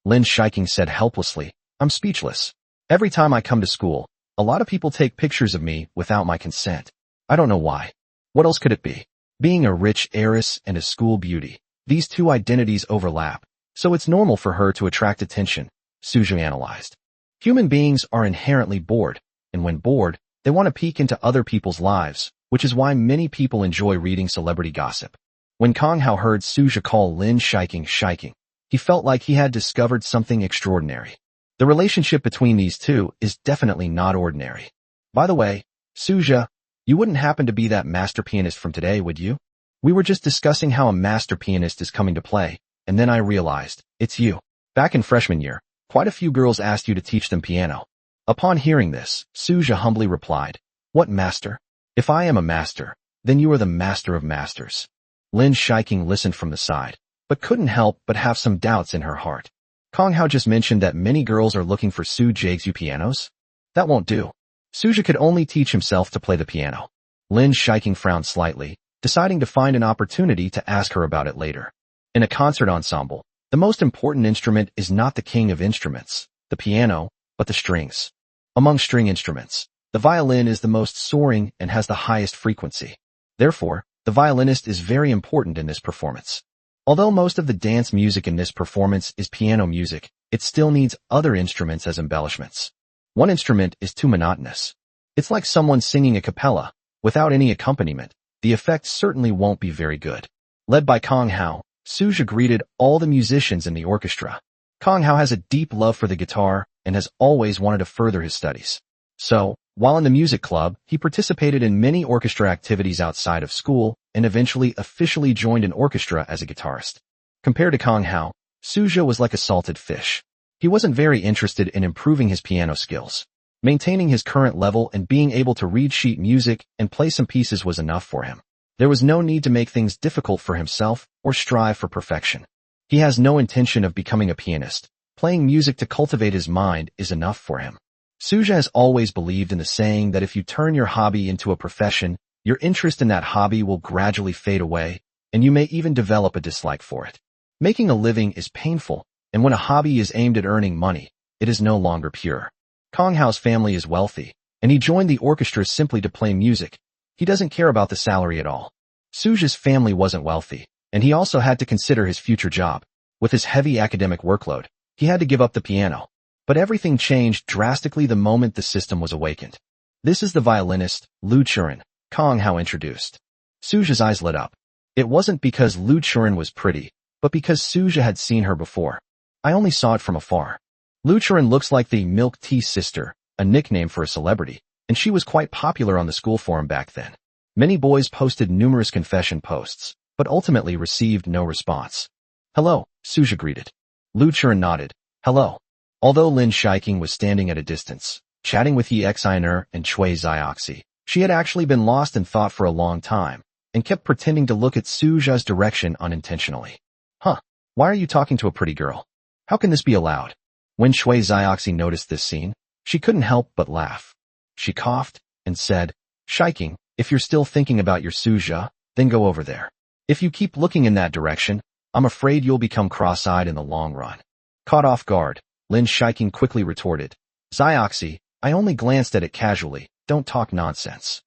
Lin Shiking said helplessly, I'm speechless. Every time I come to school, a lot of people take pictures of me without my consent. I don't know why. What else could it be? Being a rich heiress and a school beauty, these two identities overlap, so it's normal for her to attract attention, Suja analyzed. Human beings are inherently bored, and when bored, they want to peek into other people's lives, which is why many people enjoy reading celebrity gossip. When Kong Hao heard Suja call Lin Shiking Shiking, he felt like he had discovered something extraordinary. The relationship between these two is definitely not ordinary. By the way, Suja, you wouldn't happen to be that master pianist from today, would you? We were just discussing how a master pianist is coming to play, and then I realized, it's you. Back in freshman year, quite a few girls asked you to teach them piano. Upon hearing this, Suja humbly replied, What master? If I am a master, then you are the master of masters. Lin Shiking listened from the side, but couldn't help but have some doubts in her heart. Kong Hao just mentioned that many girls are looking for Suja's pianos? That won't do. Suja could only teach himself to play the piano. Lin Shiking frowned slightly, deciding to find an opportunity to ask her about it later. In a concert ensemble, the most important instrument is not the king of instruments, the piano, but the strings. Among string instruments, the violin is the most soaring and has the highest frequency. Therefore, the violinist is very important in this performance. Although most of the dance music in this performance is piano music, it still needs other instruments as embellishments. One instrument is too monotonous. It's like someone singing a cappella. Without any accompaniment, the effect certainly won't be very good. Led by Kong Hao, Suja greeted all the musicians in the orchestra. Kong Hao has a deep love for the guitar and has always wanted to further his studies. So, while in the music club, he participated in many orchestra activities outside of school and eventually officially joined an orchestra as a guitarist. Compared to Kong Hao, Suja was like a salted fish. He wasn't very interested in improving his piano skills. Maintaining his current level and being able to read sheet music and play some pieces was enough for him. There was no need to make things difficult for himself or strive for perfection. He has no intention of becoming a pianist. Playing music to cultivate his mind is enough for him. Suja has always believed in the saying that if you turn your hobby into a profession, your interest in that hobby will gradually fade away, and you may even develop a dislike for it. Making a living is painful, and when a hobby is aimed at earning money, it is no longer pure. Kong Hao's family is wealthy, and he joined the orchestra simply to play music. He doesn't care about the salary at all. Suja's family wasn't wealthy, and he also had to consider his future job. With his heavy academic workload, he had to give up the piano. But everything changed drastically the moment the system was awakened. This is the violinist, Lu Churin, Kong Hao introduced. Suja's eyes lit up. It wasn't because Lu Churin was pretty, but because Suja had seen her before. I only saw it from afar. Lucharan looks like the milk tea sister, a nickname for a celebrity, and she was quite popular on the school forum back then. Many boys posted numerous confession posts, but ultimately received no response. Hello, Suja greeted. Lucharan nodded. Hello. Although Lin Shiking was standing at a distance, chatting with Yi Xiner and Chui Zioxi, she had actually been lost in thought for a long time, and kept pretending to look at Suja's direction unintentionally. Huh, why are you talking to a pretty girl? How can this be allowed? When Chui Zioxi noticed this scene, she couldn't help but laugh. She coughed and said, Shiking, if you're still thinking about your Suja, then go over there. If you keep looking in that direction, I'm afraid you'll become cross-eyed in the long run. Caught off guard, Lin Shiking quickly retorted, Zioxi, I only glanced at it casually, don't talk nonsense.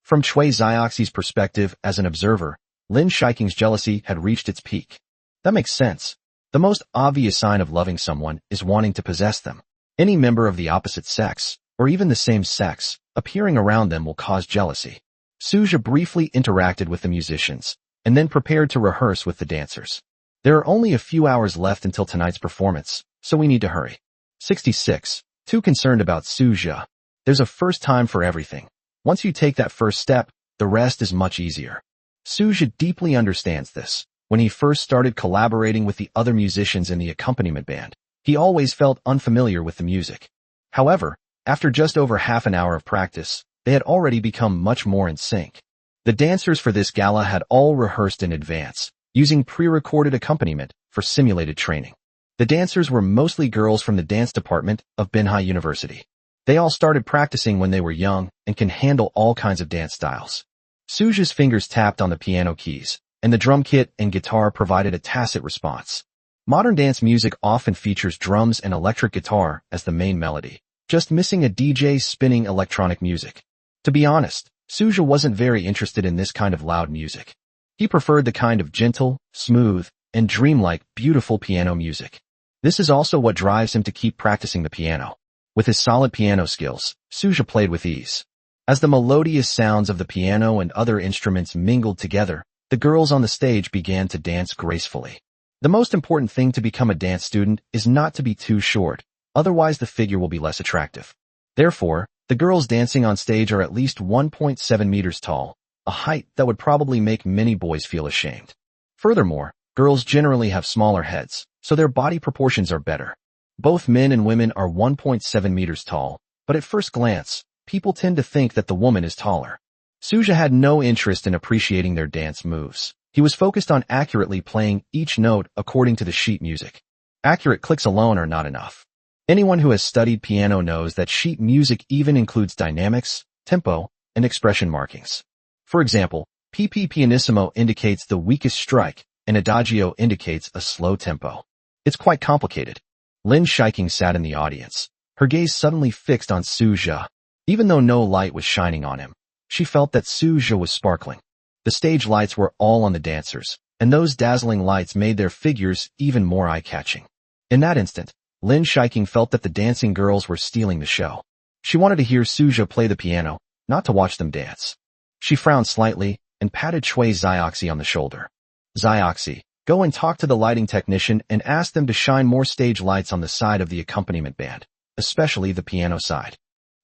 From Chui Zioxi's perspective as an observer, Lin Shiking's jealousy had reached its peak. That makes sense. The most obvious sign of loving someone is wanting to possess them. Any member of the opposite sex, or even the same sex, appearing around them will cause jealousy. Suja briefly interacted with the musicians, and then prepared to rehearse with the dancers. There are only a few hours left until tonight's performance, so we need to hurry. 66. Too concerned about Suja. There's a first time for everything. Once you take that first step, the rest is much easier. Suja deeply understands this. When he first started collaborating with the other musicians in the accompaniment band, he always felt unfamiliar with the music. However, after just over half an hour of practice, they had already become much more in sync. The dancers for this gala had all rehearsed in advance, using pre-recorded accompaniment for simulated training. The dancers were mostly girls from the dance department of Binhai University. They all started practicing when they were young and can handle all kinds of dance styles. Suja's fingers tapped on the piano keys, and the drum kit and guitar provided a tacit response. Modern dance music often features drums and electric guitar as the main melody, just missing a DJ spinning electronic music. To be honest, Suja wasn't very interested in this kind of loud music. He preferred the kind of gentle, smooth, and dreamlike, beautiful piano music. This is also what drives him to keep practicing the piano. With his solid piano skills, Suja played with ease. As the melodious sounds of the piano and other instruments mingled together, the girls on the stage began to dance gracefully. The most important thing to become a dance student is not to be too short, otherwise the figure will be less attractive. Therefore, the girls dancing on stage are at least 1.7 meters tall, a height that would probably make many boys feel ashamed. Furthermore, girls generally have smaller heads, so their body proportions are better. Both men and women are 1.7 meters tall, but at first glance, people tend to think that the woman is taller. Suja had no interest in appreciating their dance moves. He was focused on accurately playing each note according to the sheet music. Accurate clicks alone are not enough. Anyone who has studied piano knows that sheet music even includes dynamics, tempo, and expression markings. For example, PP pianissimo indicates the weakest strike, and adagio indicates a slow tempo. It's quite complicated. Lin Shiking sat in the audience, her gaze suddenly fixed on Suja. Even though no light was shining on him, she felt that Suja was sparkling. The stage lights were all on the dancers, and those dazzling lights made their figures even more eye-catching. In that instant, Lin Shiking felt that the dancing girls were stealing the show. She wanted to hear Suja play the piano, not to watch them dance. She frowned slightly and patted Chui Zioxi on the shoulder. Zioxi, go and talk to the lighting technician and ask them to shine more stage lights on the side of the accompaniment band, especially the piano side.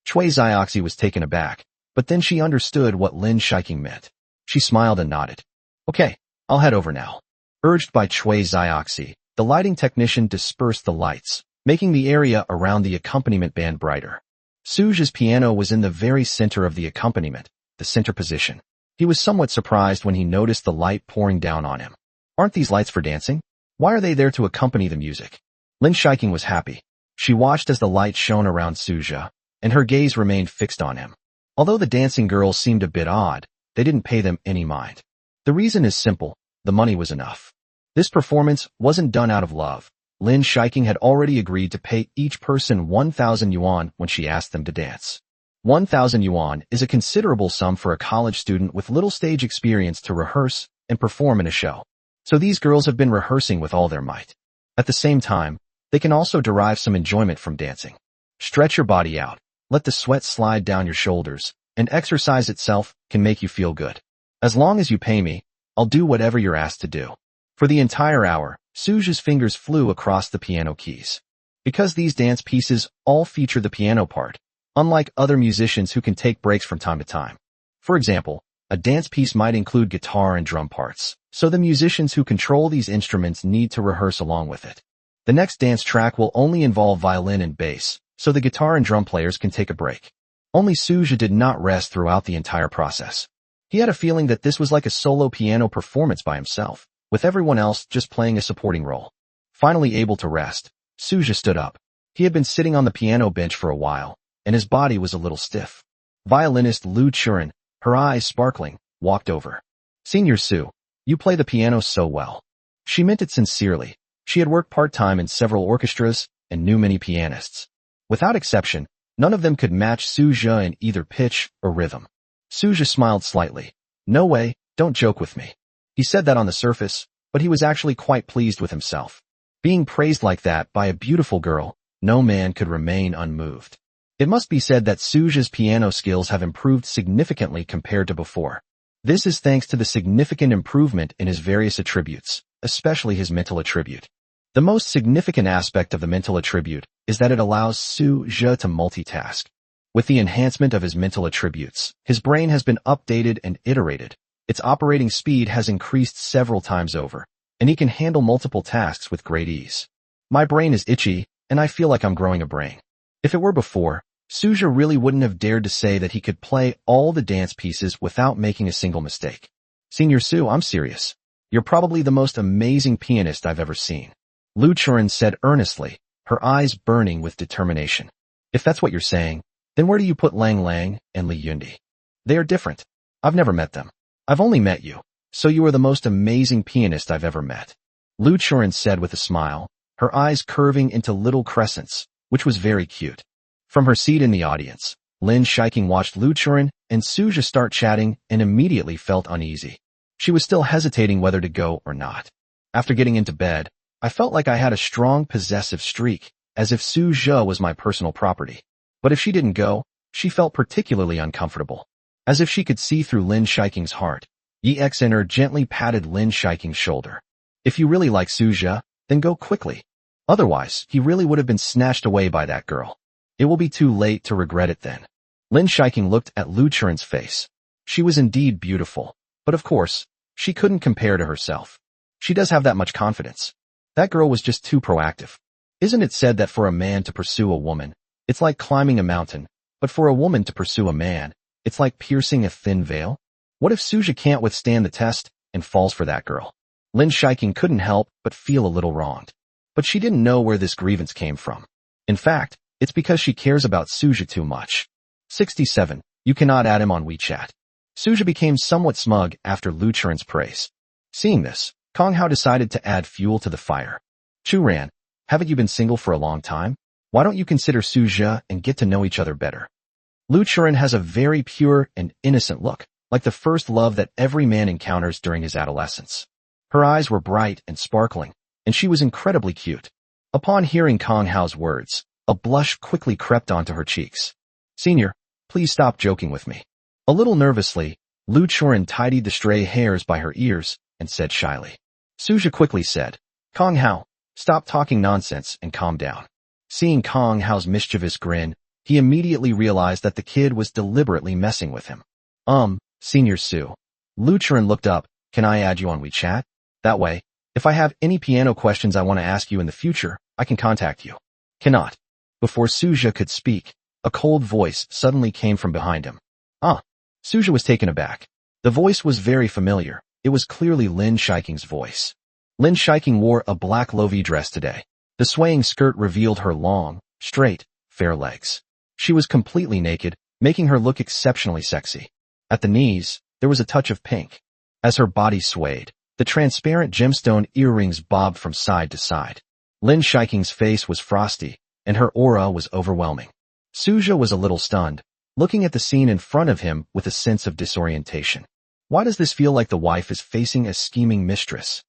Chui Zioxi was taken aback, but then she understood what Lin Shiking meant. She smiled and nodded. Okay, I'll head over now. Urged by Chui Zioxi, the lighting technician dispersed the lights, making the area around the accompaniment band brighter. Suja's piano was in the very center of the accompaniment, the center position. He was somewhat surprised when he noticed the light pouring down on him. Aren't these lights for dancing? Why are they there to accompany the music? Lin Shiking was happy. She watched as the light shone around Suja, and her gaze remained fixed on him. Although the dancing girls seemed a bit odd, they didn't pay them any mind. The reason is simple, the money was enough. This performance wasn't done out of love. Lin Shiking had already agreed to pay each person 1,000 yuan when she asked them to dance. 1,000 yuan is a considerable sum for a college student with little stage experience to rehearse and perform in a show. So these girls have been rehearsing with all their might. At the same time, they can also derive some enjoyment from dancing. Stretch your body out, let the sweat slide down your shoulders, and exercise itself can make you feel good. As long as you pay me, I'll do whatever you're asked to do. For the entire hour, Suja's fingers flew across the piano keys. because these dance pieces all feature the piano part, unlike other musicians who can take breaks from time to time. For example, a dance piece might include guitar and drum parts, so the musicians who control these instruments need to rehearse along with it. The next dance track will only involve violin and bass, so the guitar and drum players can take a break. Only Suja did not rest throughout the entire process. He had a feeling that this was like a solo piano performance by himself, with everyone else just playing a supporting role. Finally able to rest, Suja stood up. He had been sitting on the piano bench for a while, and his body was a little stiff. Violinist Lu Churan, her eyes sparkling, walked over. "Senior Su, you play the piano so well." She meant it sincerely. She had worked part-time in several orchestras and knew many pianists. Without exception, none of them could match Suja in either pitch or rhythm. Suja smiled slightly. "No way, don't joke with me." He said that on the surface, but he was actually quite pleased with himself. Being praised like that by a beautiful girl, no man could remain unmoved. It must be said that Suja's piano skills have improved significantly compared to before. This is thanks to the significant improvement in his various attributes, especially his mental attribute. The most significant aspect of the mental attribute is that it allows Suja to multitask. With the enhancement of his mental attributes, his brain has been updated and iterated. Its operating speed has increased several times over, and he can handle multiple tasks with great ease. "My brain is itchy, and I feel like I'm growing a brain." If it were before, Suja really wouldn't have dared to say that he could play all the dance pieces without making a single mistake. "Senior Su, I'm serious. You're probably the most amazing pianist I've ever seen," Lu Churan said earnestly, her eyes burning with determination. "If that's what you're saying, then where do you put Lang Lang and Li Yundi? They are different. I've never met them. I've only met you, so you are the most amazing pianist I've ever met," Lu Churan said with a smile, her eyes curving into little crescents, which was very cute. From her seat in the audience, Lin Shiking watched Lu Churan and Suja start chatting and immediately felt uneasy. She was still hesitating whether to go or not. "After getting into bed, I felt like I had a strong possessive streak, as if Suja was my personal property. But if she didn't go, she felt particularly uncomfortable. As if she could see through Lin Shiking's heart, Yi Xener gently patted Lin Shiking's shoulder. "If you really like Suja, then go quickly. Otherwise, he really would have been snatched away by that girl. It will be too late to regret it then." Lin Shiking looked at Lu Churan's face. She was indeed beautiful, but of course, she couldn't compare to herself. She does have that much confidence. That girl was just too proactive. Isn't it said that for a man to pursue a woman, it's like climbing a mountain, but for a woman to pursue a man, it's like piercing a thin veil? What if Suja can't withstand the test and falls for that girl? Lin Shiking couldn't help but feel a little wronged. But she didn't know where this grievance came from. In fact, it's because she cares about Suja too much. 67. You cannot add him on WeChat. Suja became somewhat smug after Lu Churan's praise. Seeing this, Kong Hao decided to add fuel to the fire. "Churan, haven't you been single for a long time? Why don't you consider Suja and get to know each other better?" Lu Churan has a very pure and innocent look, like the first love that every man encounters during his adolescence. Her eyes were bright and sparkling, and she was incredibly cute. Upon hearing Kong Hao's words, a blush quickly crept onto her cheeks. "Senior, please stop joking with me." A little nervously, Lu Churan tidied the stray hairs by her ears and said shyly. Suja quickly said, "Kong Hao, stop talking nonsense and calm down." Seeing Kong Hao's mischievous grin, he immediately realized that the kid was deliberately messing with him. Senior Su. Lu Churan looked up, "Can I add you on WeChat? That way, if I have any piano questions I want to ask you in the future, I can contact you." "Cannot." Before Suja could speak, a cold voice suddenly came from behind him. Suja was taken aback. The voice was very familiar. It was clearly Lin Shiking's voice. Lin Shiking wore a black lovi dress today. The swaying skirt revealed her long, straight, fair legs. She was completely naked, making her look exceptionally sexy. At the knees, there was a touch of pink. As her body swayed, the transparent gemstone earrings bobbed from side to side. Lin Shiking's face was frosty, and her aura was overwhelming. Suja was a little stunned, looking at the scene in front of him with a sense of disorientation. Why does this feel like the wife is facing a scheming mistress?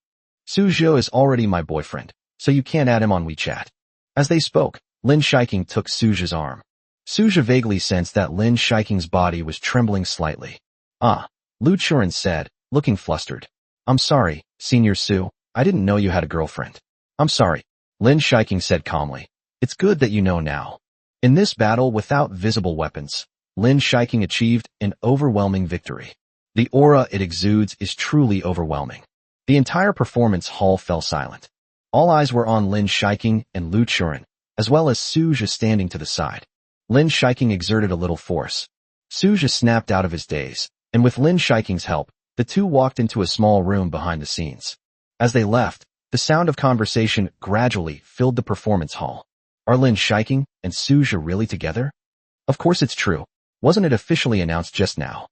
"Suja is already my boyfriend, so you can't add him on WeChat." As they spoke, Lin Shiking took Suja's arm. Suja vaguely sensed that Lin Shiking's body was trembling slightly. Lu Churan said, looking flustered. "I'm sorry, Senior Su, I didn't know you had a girlfriend." "I'm sorry," Lin Shiking said calmly. It's good that you know now. In this battle without visible weapons, Lin Shiking achieved an overwhelming victory. The aura it exudes is truly overwhelming. The entire performance hall fell silent. All eyes were on Lin Shiking and Lu Churen, as well as Suja standing to the side. Lin Shiking exerted a little force. Suja snapped out of his daze, and with Lin Shiking's help, the two walked into a small room behind the scenes. As they left, the sound of conversation gradually filled the performance hall. Are Lin Shiking and Suja really together? Of course it's true. Wasn't it officially announced just now?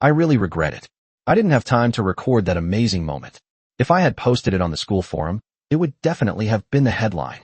I really regret it. I didn't have time to record that amazing moment. If I had posted it on the school forum, it would definitely have been the headline.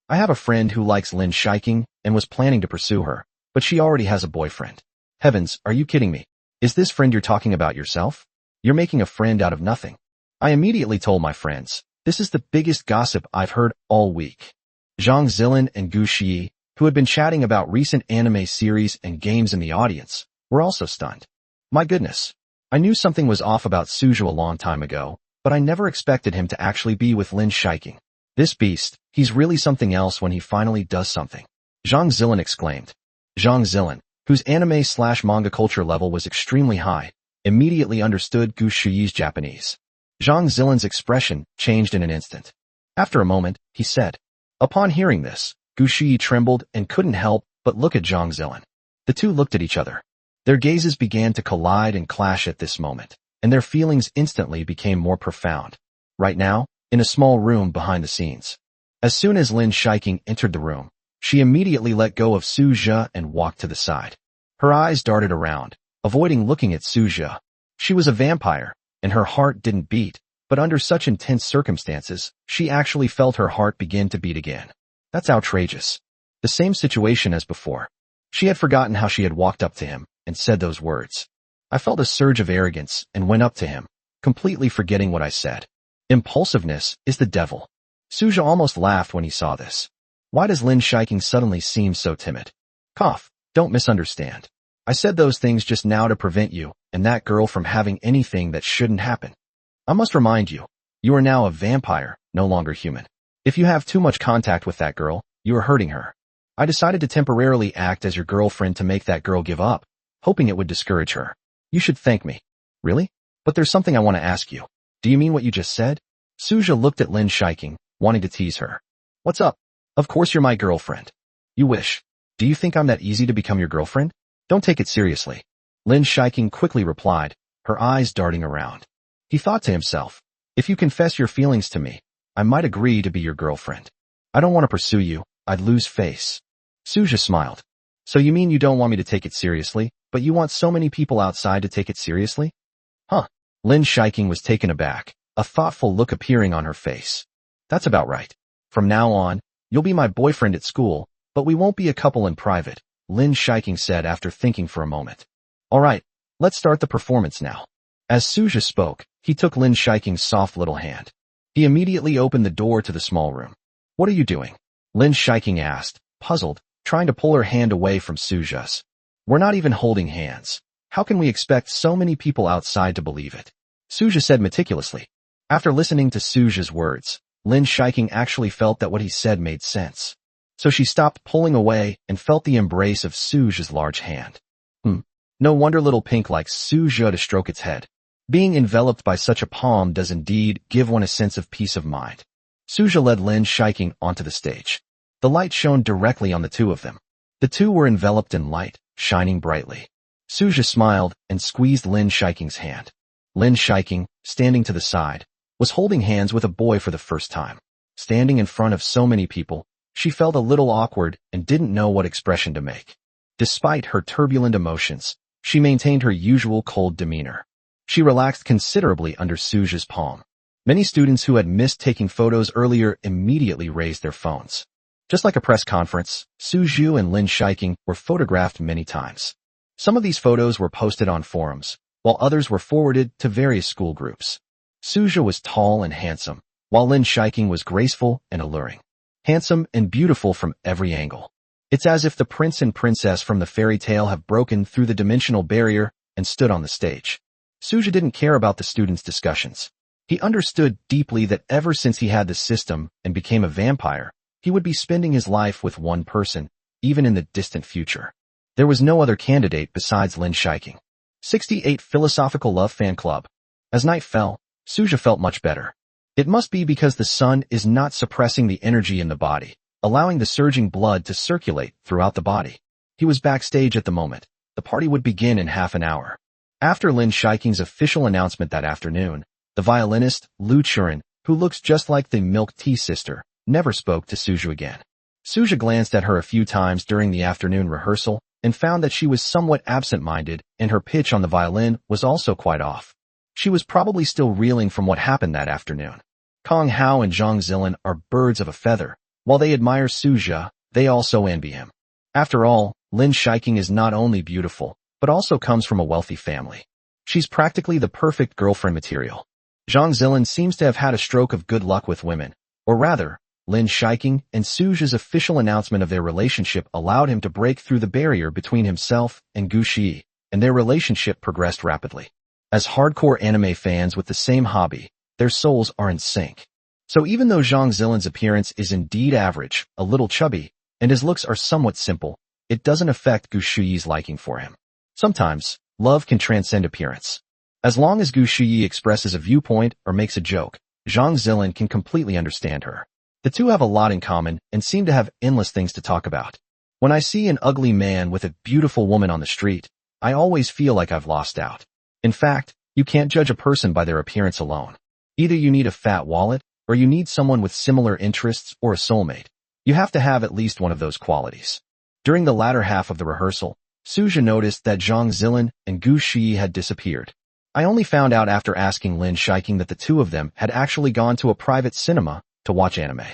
I have a friend who likes Lin Shiking and was planning to pursue her, but she already has a boyfriend. Heavens, are you kidding me? Is this friend you're talking about yourself? You're making a friend out of nothing. I immediately told my friends, this is the biggest gossip I've heard all week. Zhang Zilin and Gu Shi, who had been chatting about recent anime series and games in the audience, were also stunned. My goodness. I knew something was off about Suju a long time ago, but I never expected him to actually be with Lin Shiking. This beast, he's really something else when he finally does something. Zhang Zilin exclaimed. Zhang Zilin, whose anime/manga culture level was extremely high, immediately understood Gu Shi's Japanese. Zhang Zilin's expression changed in an instant. After a moment, he said. Upon hearing this, Gu Shi trembled and couldn't help but look at Zhang Zilin. The two looked at each other. Their gazes began to collide and clash at this moment, and their feelings instantly became more profound. Right now, in a small room behind the scenes. As soon as Lin Shiking entered the room, she immediately let go of Suja and walked to the side. Her eyes darted around, avoiding looking at Suja. She was a vampire, and her heart didn't beat, but under such intense circumstances, she actually felt her heart begin to beat again. That's outrageous. The same situation as before. She had forgotten how she had walked up to him and said those words. I felt a surge of arrogance and went up to him, completely forgetting what I said. Impulsiveness is the devil. Suja almost laughed when he saw this. Why does Lin Shiking suddenly seem so timid? Cough, don't misunderstand. I said those things just now to prevent you and that girl from having anything that shouldn't happen. I must remind you, you are now a vampire, no longer human. If you have too much contact with that girl, you are hurting her. I decided to temporarily act as your girlfriend to make that girl give up, hoping it would discourage her. You should thank me. Really? But there's something I want to ask you. Do you mean what you just said? Suja looked at Lin Shiking, wanting to tease her. What's up? Of course you're my girlfriend. You wish. Do you think I'm that easy to become your girlfriend? Don't take it seriously. Lin Shiking quickly replied, her eyes darting around. He thought to himself, if you confess your feelings to me, I might agree to be your girlfriend. I don't want to pursue you, I'd lose face. Suja smiled. So you mean you don't want me to take it seriously, but you want so many people outside to take it seriously? Huh. Lin Shiking was taken aback, a thoughtful look appearing on her face. That's about right. From now on, you'll be my boyfriend at school, but we won't be a couple in private, Lin Shiking said after thinking for a moment. Alright, let's start the performance now. As Suja spoke, he took Lin Shiking's soft little hand. He immediately opened the door to the small room. What are you doing? Lin Shiking asked, puzzled, trying to pull her hand away from Suja's. We're not even holding hands. How can we expect so many people outside to believe it? Suja said meticulously. After listening to Suja's words, Lin Shiking actually felt that what he said made sense. So she stopped pulling away and felt the embrace of Suja's large hand. No wonder Little Pink likes Suja to stroke its head. Being enveloped by such a palm does indeed give one a sense of peace of mind. Suja led Lin Shiking onto the stage. The light shone directly on the two of them. The two were enveloped in light, shining brightly. Suja smiled and squeezed Lin Shiking's hand. Lin Shiking, standing to the side, was holding hands with a boy for the first time. Standing in front of so many people, she felt a little awkward and didn't know what expression to make. Despite her turbulent emotions, she maintained her usual cold demeanor. She relaxed considerably under Suja's palm. Many students who had missed taking photos earlier immediately raised their phones. Just like a press conference, Suju and Lin Shiking were photographed many times. Some of these photos were posted on forums, while others were forwarded to various school groups. Suja was tall and handsome, while Lin Shiking was graceful and alluring. Handsome and beautiful from every angle. It's as if the prince and princess from the fairy tale have broken through the dimensional barrier and stood on the stage. Suja didn't care about the students' discussions. He understood deeply that ever since he had the system and became a vampire, He would be spending his life with one person, even in the distant future. There was no other candidate besides Lin Shiking. 68 Philosophical Love Fan Club. As night fell, Suja felt much better. It must be because the sun is not suppressing the energy in the body, allowing the surging blood to circulate throughout the body. He was backstage at the moment. The party would begin in half an hour. After Lin Shiking's official announcement that afternoon, the violinist, Lu Churin, who looks just like the milk tea sister, never spoke to Suja again. Suja glanced at her a few times during the afternoon rehearsal and found that she was somewhat absent-minded and her pitch on the violin was also quite off. She was probably still reeling from what happened that afternoon. Kong Hao and Zhang Zilin are birds of a feather. While they admire Suja, they also envy him. After all, Lin Shiking is not only beautiful, but also comes from a wealthy family. She's practically the perfect girlfriend material. Zhang Zilin seems to have had a stroke of good luck with women, or rather, Lin Shiking and Suja's official announcement of their relationship allowed him to break through the barrier between himself and Gu Shi, and their relationship progressed rapidly. As hardcore anime fans with the same hobby, their souls are in sync. So even though Zhang Zilin's appearance is indeed average, a little chubby, and his looks are somewhat simple, it doesn't affect Gu Shi's liking for him. Sometimes, love can transcend appearance. As long as Gu Shi expresses a viewpoint or makes a joke, Zhang Zilin can completely understand her. The two have a lot in common and seem to have endless things to talk about. When I see an ugly man with a beautiful woman on the street, I always feel like I've lost out. In fact, you can't judge a person by their appearance alone. Either you need a fat wallet, or you need someone with similar interests or a soulmate. You have to have at least one of those qualities. During the latter half of the rehearsal, Suja noticed that Zhang Zilin and Gu Shi had disappeared. I only found out after asking Lin Shiking that the two of them had actually gone to a private cinema to watch anime.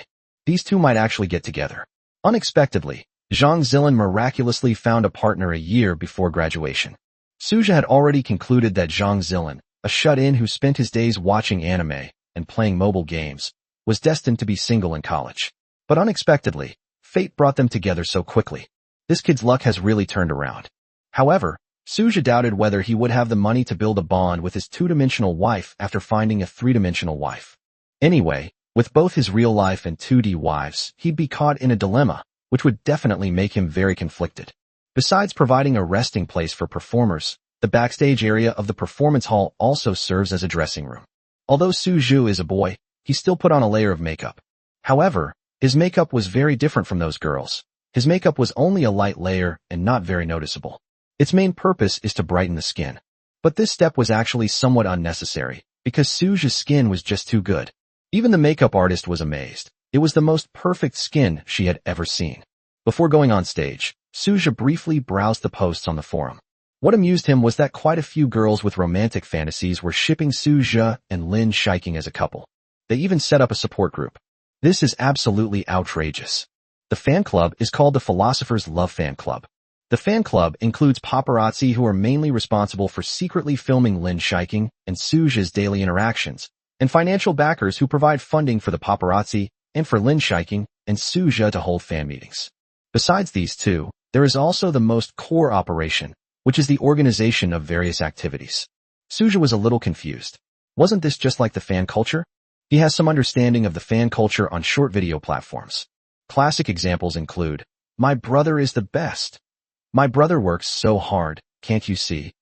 These two might actually get together. Unexpectedly, Zhang Zilin miraculously found a partner a year before graduation. Suja had already concluded that Zhang Zilin, a shut-in who spent his days watching anime and playing mobile games, was destined to be single in college. But unexpectedly, fate brought them together so quickly. This kid's luck has really turned around. However, Suja doubted whether he would have the money to build a bond with his two-dimensional wife after finding a three-dimensional wife. Anyway, with both his real-life and 2D wives, he'd be caught in a dilemma, which would definitely make him very conflicted. Besides providing a resting place for performers, the backstage area of the performance hall also serves as a dressing room. Although Suju is a boy, he still put on a layer of makeup. However, his makeup was very different from those girls. His makeup was only a light layer and not very noticeable. Its main purpose is to brighten the skin. But this step was actually somewhat unnecessary, because Suja's skin was just too good. Even the makeup artist was amazed. It was the most perfect skin she had ever seen. Before going on stage, Suja briefly browsed the posts on the forum. What amused him was that quite a few girls with romantic fantasies were shipping Suja and Lin Shiking as a couple. They even set up a support group. This is absolutely outrageous. The fan club is called the Philosopher's Love Fan Club. The fan club includes paparazzi who are mainly responsible for secretly filming Lin Shiking and Suja's daily interactions, and financial backers who provide funding for the paparazzi and for Lin Shiking and Suja to hold fan meetings. Besides these two, there is also the most core operation, which is the organization of various activities. Suja was a little confused. Wasn't this just like the fan culture? He has some understanding of the fan culture on short video platforms. Classic examples include, "My brother is the best. My brother works so hard, can't you see?"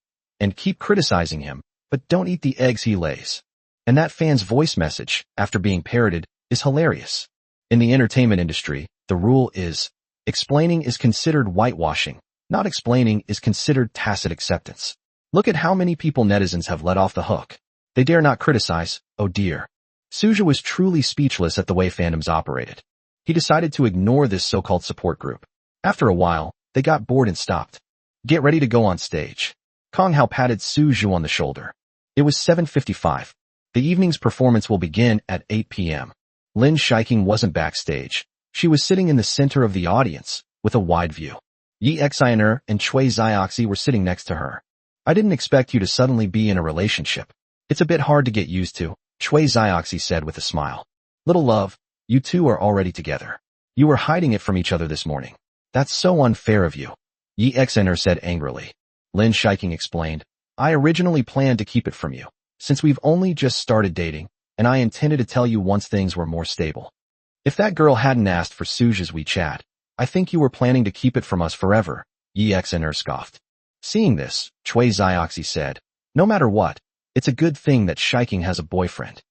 And keep criticizing him, but don't eat the eggs he lays. And that fan's voice message, after being parroted, is hilarious. In the entertainment industry, the rule is, explaining is considered whitewashing, not explaining is considered tacit acceptance. Look at how many people netizens have let off the hook. They dare not criticize, oh dear. Suja was truly speechless at the way fandoms operated. He decided to ignore this so-called support group. After a while, they got bored and stopped. Get ready to go on stage. Kong Hao patted Suju on the shoulder. It was 7:55. The evening's performance will begin at 8 p.m. Lin Shiking wasn't backstage. She was sitting in the center of the audience, with a wide view. Yi Xiner and Chui Zioxi were sitting next to her. "I didn't expect you to suddenly be in a relationship. It's a bit hard to get used to," Chui Zioxi said with a smile. "Little love, you two are already together. You were hiding it from each other this morning. That's so unfair of you," Yi Xiner said angrily. Lin Shiking explained, "I originally planned to keep it from you, since we've only just started dating, and I intended to tell you once things were more stable. If that girl hadn't asked for Suja's WeChat, I think you were planning to keep it from us forever, Yi Xiner scoffed. Seeing this, Chui Zioxi said, no matter what, it's a good thing that Shiking has a boyfriend.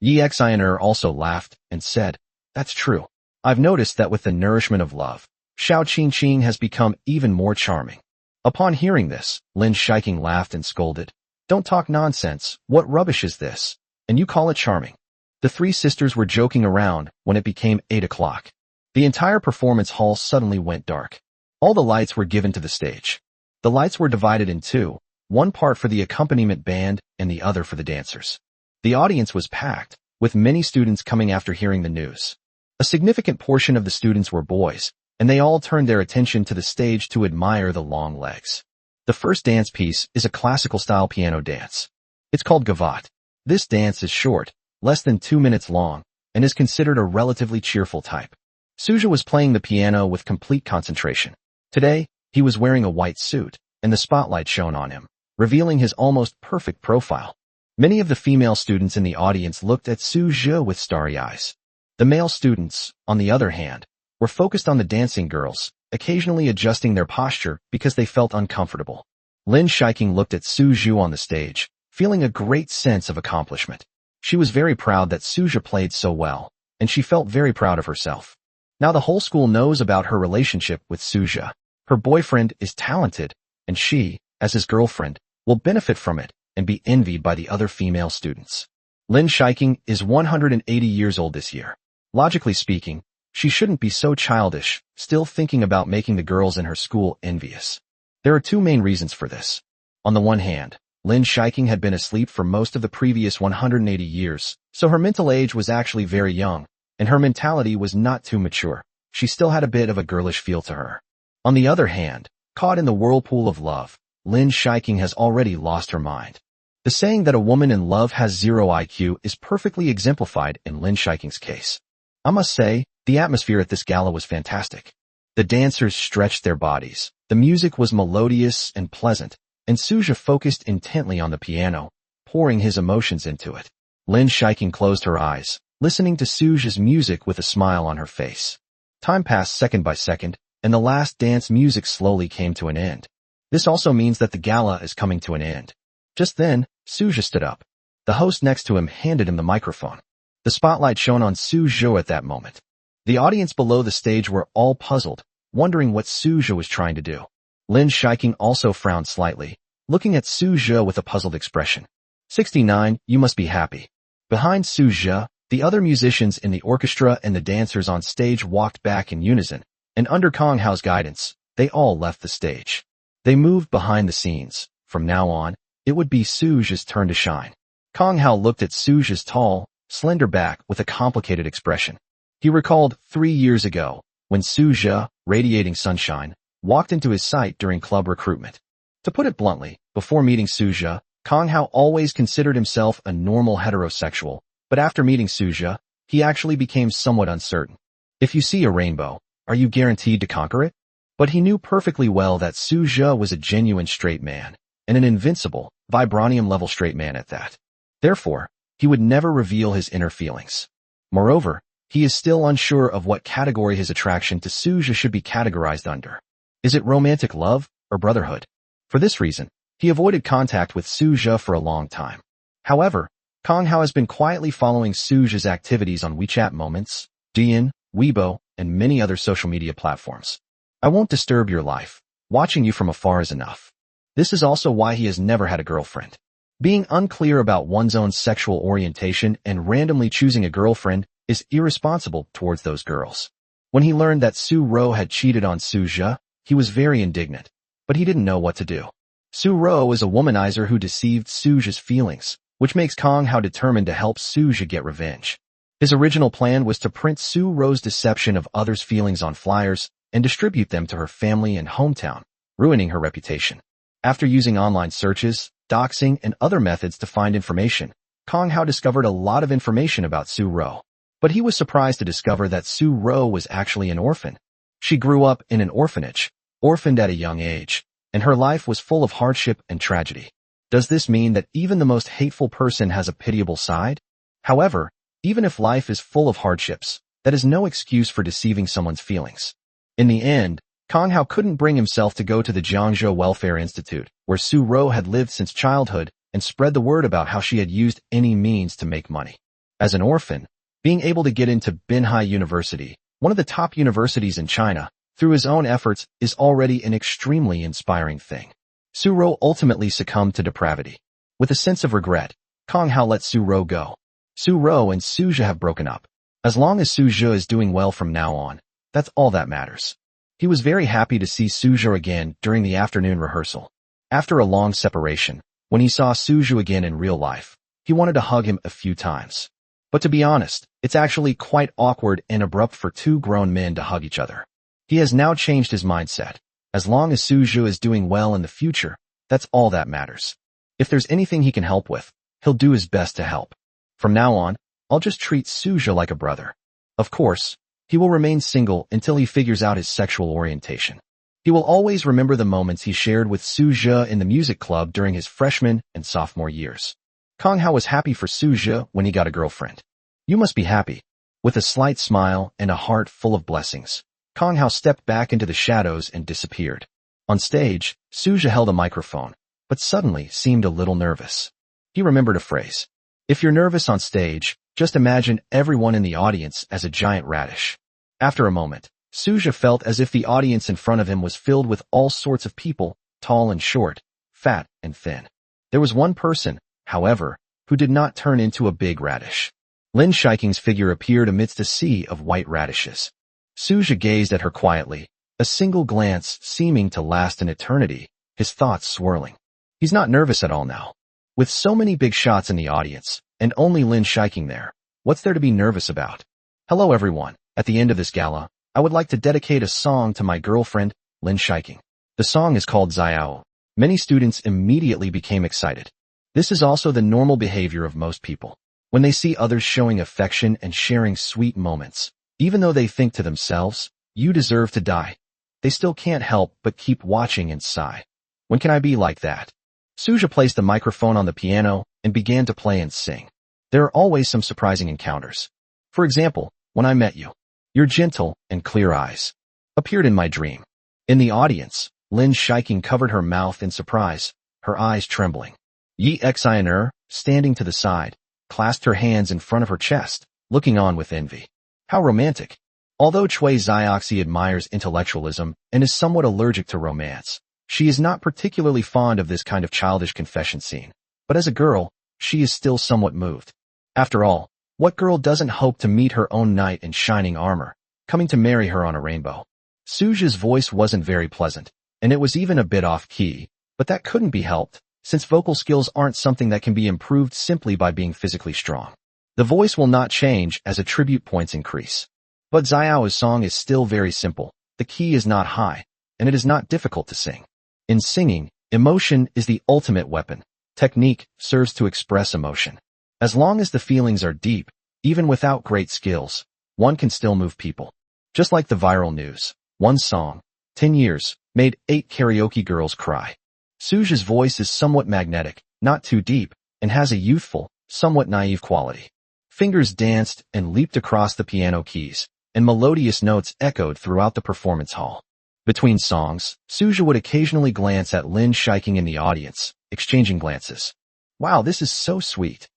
Yi Xiner also laughed and said, that's true. I've noticed that with the nourishment of love, Xiao Qingqing has become even more charming. Upon hearing this, Lin Shiking laughed and scolded. Don't talk nonsense, what rubbish is this? And you call it charming? The three sisters were joking around when it became 8 o'clock. The entire performance hall suddenly went dark. All the lights were given to the stage. The lights were divided in two, one part for the accompaniment band and the other for the dancers. The audience was packed, with many students coming after hearing the news. A significant portion of the students were boys, and they all turned their attention to the stage to admire the long legs. The first dance piece is a classical-style piano dance. It's called Gavotte. This dance is short, less than 2 minutes long, and is considered a relatively cheerful type. Suja was playing the piano with complete concentration. Today, he was wearing a white suit, and the spotlight shone on him, revealing his almost perfect profile. Many of the female students in the audience looked at Suja with starry eyes. The male students, on the other hand, were focused on the dancing girls, occasionally adjusting their posture because they felt uncomfortable. Lin Shiking looked at Suju on the stage, feeling a great sense of accomplishment. She was very proud that Suja played so well, and she felt very proud of herself. Now the whole school knows about her relationship with Suja. Her boyfriend is talented, and she, as his girlfriend, will benefit from it and be envied by the other female students. Lin Shiking is 180 years old this year. Logically speaking, she shouldn't be so childish, still thinking about making the girls in her school envious. There are two main reasons for this. On the one hand, Lin Shiking had been asleep for most of the previous 180 years, so her mental age was actually very young, and her mentality was not too mature. She still had a bit of a girlish feel to her. On the other hand, caught in the whirlpool of love, Lin Shiking has already lost her mind. The saying that a woman in love has zero IQ is perfectly exemplified in Lin Shiking's case. I must say, the atmosphere at this gala was fantastic. The dancers stretched their bodies, the music was melodious and pleasant, and Suja focused intently on the piano, pouring his emotions into it. Lin Shiking closed her eyes, listening to Suja's music with a smile on her face. Time passed second by second, and the last dance music slowly came to an end. This also means that the gala is coming to an end. Just then, Suja stood up. The host next to him handed him the microphone. The spotlight shone on Suja at that moment. The audience below the stage were all puzzled, wondering what Suja was trying to do. Lin Shiking also frowned slightly, looking at Suja with a puzzled expression. 69, you must be happy. Behind Suja, the other musicians in the orchestra and the dancers on stage walked back in unison, and under Kong Hao's guidance, they all left the stage. They moved behind the scenes. From now on, it would be Suja's turn to shine. Kong Hao looked at Suja's tall, slender back with a complicated expression. He recalled 3 years ago, when Suja, radiating sunshine, walked into his sight during club recruitment. To put it bluntly, before meeting Suja, Kong Hao always considered himself a normal heterosexual, but after meeting Suja, he actually became somewhat uncertain. If you see a rainbow, are you guaranteed to conquer it? But he knew perfectly well that Suja was a genuine straight man, and an invincible, vibranium-level straight man at that. Therefore, he would never reveal his inner feelings. Moreover, he is still unsure of what category his attraction to Suja should be categorized under. Is it romantic love or brotherhood? For this reason, he avoided contact with Suja for a long time. However, Kong Hao has been quietly following Suja's activities on WeChat Moments, Douyin, Weibo, and many other social media platforms. I won't disturb your life. Watching you from afar is enough. This is also why he has never had a girlfriend. Being unclear about one's own sexual orientation and randomly choosing a girlfriend is irresponsible towards those girls. When he learned that Su Ro had cheated on Suja, he was very indignant, but he didn't know what to do. Su Ro is a womanizer who deceived Suja's feelings, which makes Kong Hao determined to help Suja get revenge. His original plan was to print Su Ro's deception of others' feelings on flyers and distribute them to her family and hometown, ruining her reputation. After using online searches, doxing, and other methods to find information, Kong Hao discovered a lot of information about Su Ro. But he was surprised to discover that Su Ro was actually an orphan. She grew up in an orphanage, orphaned at a young age, and her life was full of hardship and tragedy. Does this mean that even the most hateful person has a pitiable side? However, even if life is full of hardships, that is no excuse for deceiving someone's feelings. In the end, Kang Hao couldn't bring himself to go to the Jiangzhou Welfare Institute, where Su Ro had lived since childhood, and spread the word about how she had used any means to make money. As an orphan, being able to get into Binhai University, one of the top universities in China, through his own efforts is already an extremely inspiring thing. Su Ro ultimately succumbed to depravity. With a sense of regret, Kang Hao let Su Ro go. Su Ro and Su Zhe have broken up. As long as Su Zhe is doing well from now on, that's all that matters. He was very happy to see Su Zhe again during the afternoon rehearsal. After a long separation, when he saw Su Zhe again in real life, he wanted to hug him a few times. But to be honest, it's actually quite awkward and abrupt for two grown men to hug each other. He has now changed his mindset. As long as Su Zhe is doing well in the future, that's all that matters. If there's anything he can help with, he'll do his best to help. From now on, I'll just treat Su Zhe like a brother. Of course, he will remain single until he figures out his sexual orientation. He will always remember the moments he shared with Su Zhe in the music club during his freshman and sophomore years. Kang Hao was happy for Su Zhe when he got a girlfriend. You must be happy. With a slight smile and a heart full of blessings, Kang Hao stepped back into the shadows and disappeared. On stage, Su Zhe held a microphone, but suddenly seemed a little nervous. He remembered a phrase. If you're nervous on stage, just imagine everyone in the audience as a giant radish. After a moment, Su Zhe felt as if the audience in front of him was filled with all sorts of people, tall and short, fat and thin. There was one person, however, who did not turn into a big radish. Lin Shiking's figure appeared amidst a sea of white radishes. Su Zhe gazed at her quietly, a single glance seeming to last an eternity, his thoughts swirling. He's not nervous at all now. With so many big shots in the audience, and only Lin Shiking there, what's there to be nervous about? Hello everyone, at the end of this gala, I would like to dedicate a song to my girlfriend, Lin Shiking. The song is called Xiao. Many students immediately became excited. This is also the normal behavior of most people. When they see others showing affection and sharing sweet moments, even though they think to themselves, you deserve to die, they still can't help but keep watching and sigh. When can I be like that? Su Zhe placed the microphone on the piano and began to play and sing. There are always some surprising encounters. For example, when I met you, your gentle and clear eyes appeared in my dream. In the audience, Lin Shiking covered her mouth in surprise, her eyes trembling. Yi Xiner, standing to the side, clasped her hands in front of her chest, looking on with envy. How romantic. Although Cui Zioxi admires intellectualism and is somewhat allergic to romance, she is not particularly fond of this kind of childish confession scene. But as a girl, she is still somewhat moved. After all, what girl doesn't hope to meet her own knight in shining armor, coming to marry her on a rainbow? Su Zhe's voice wasn't very pleasant, and it was even a bit off-key, but that couldn't be helped, since vocal skills aren't something that can be improved simply by being physically strong. The voice will not change as attribute points increase. But Xiao's song is still very simple, the key is not high, and it is not difficult to sing. In singing, emotion is the ultimate weapon. Technique serves to express emotion. As long as the feelings are deep, even without great skills, one can still move people. Just like the viral news, one song, 10 years, made 8 karaoke girls cry. Su Zhe's voice is somewhat magnetic, not too deep, and has a youthful, somewhat naive quality. Fingers danced and leaped across the piano keys, and melodious notes echoed throughout the performance hall. Between songs, Su Zhe would occasionally glance at Lin Shiking in the audience, exchanging glances. Wow, this is so sweet.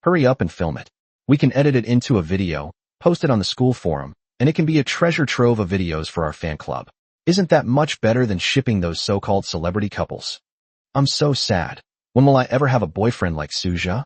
Hurry up and film it. We can edit it into a video, post it on the school forum, and it can be a treasure trove of videos for our fan club. Isn't that much better than shipping those so-called celebrity couples? I'm so sad. When will I ever have a boyfriend like Su Zhe?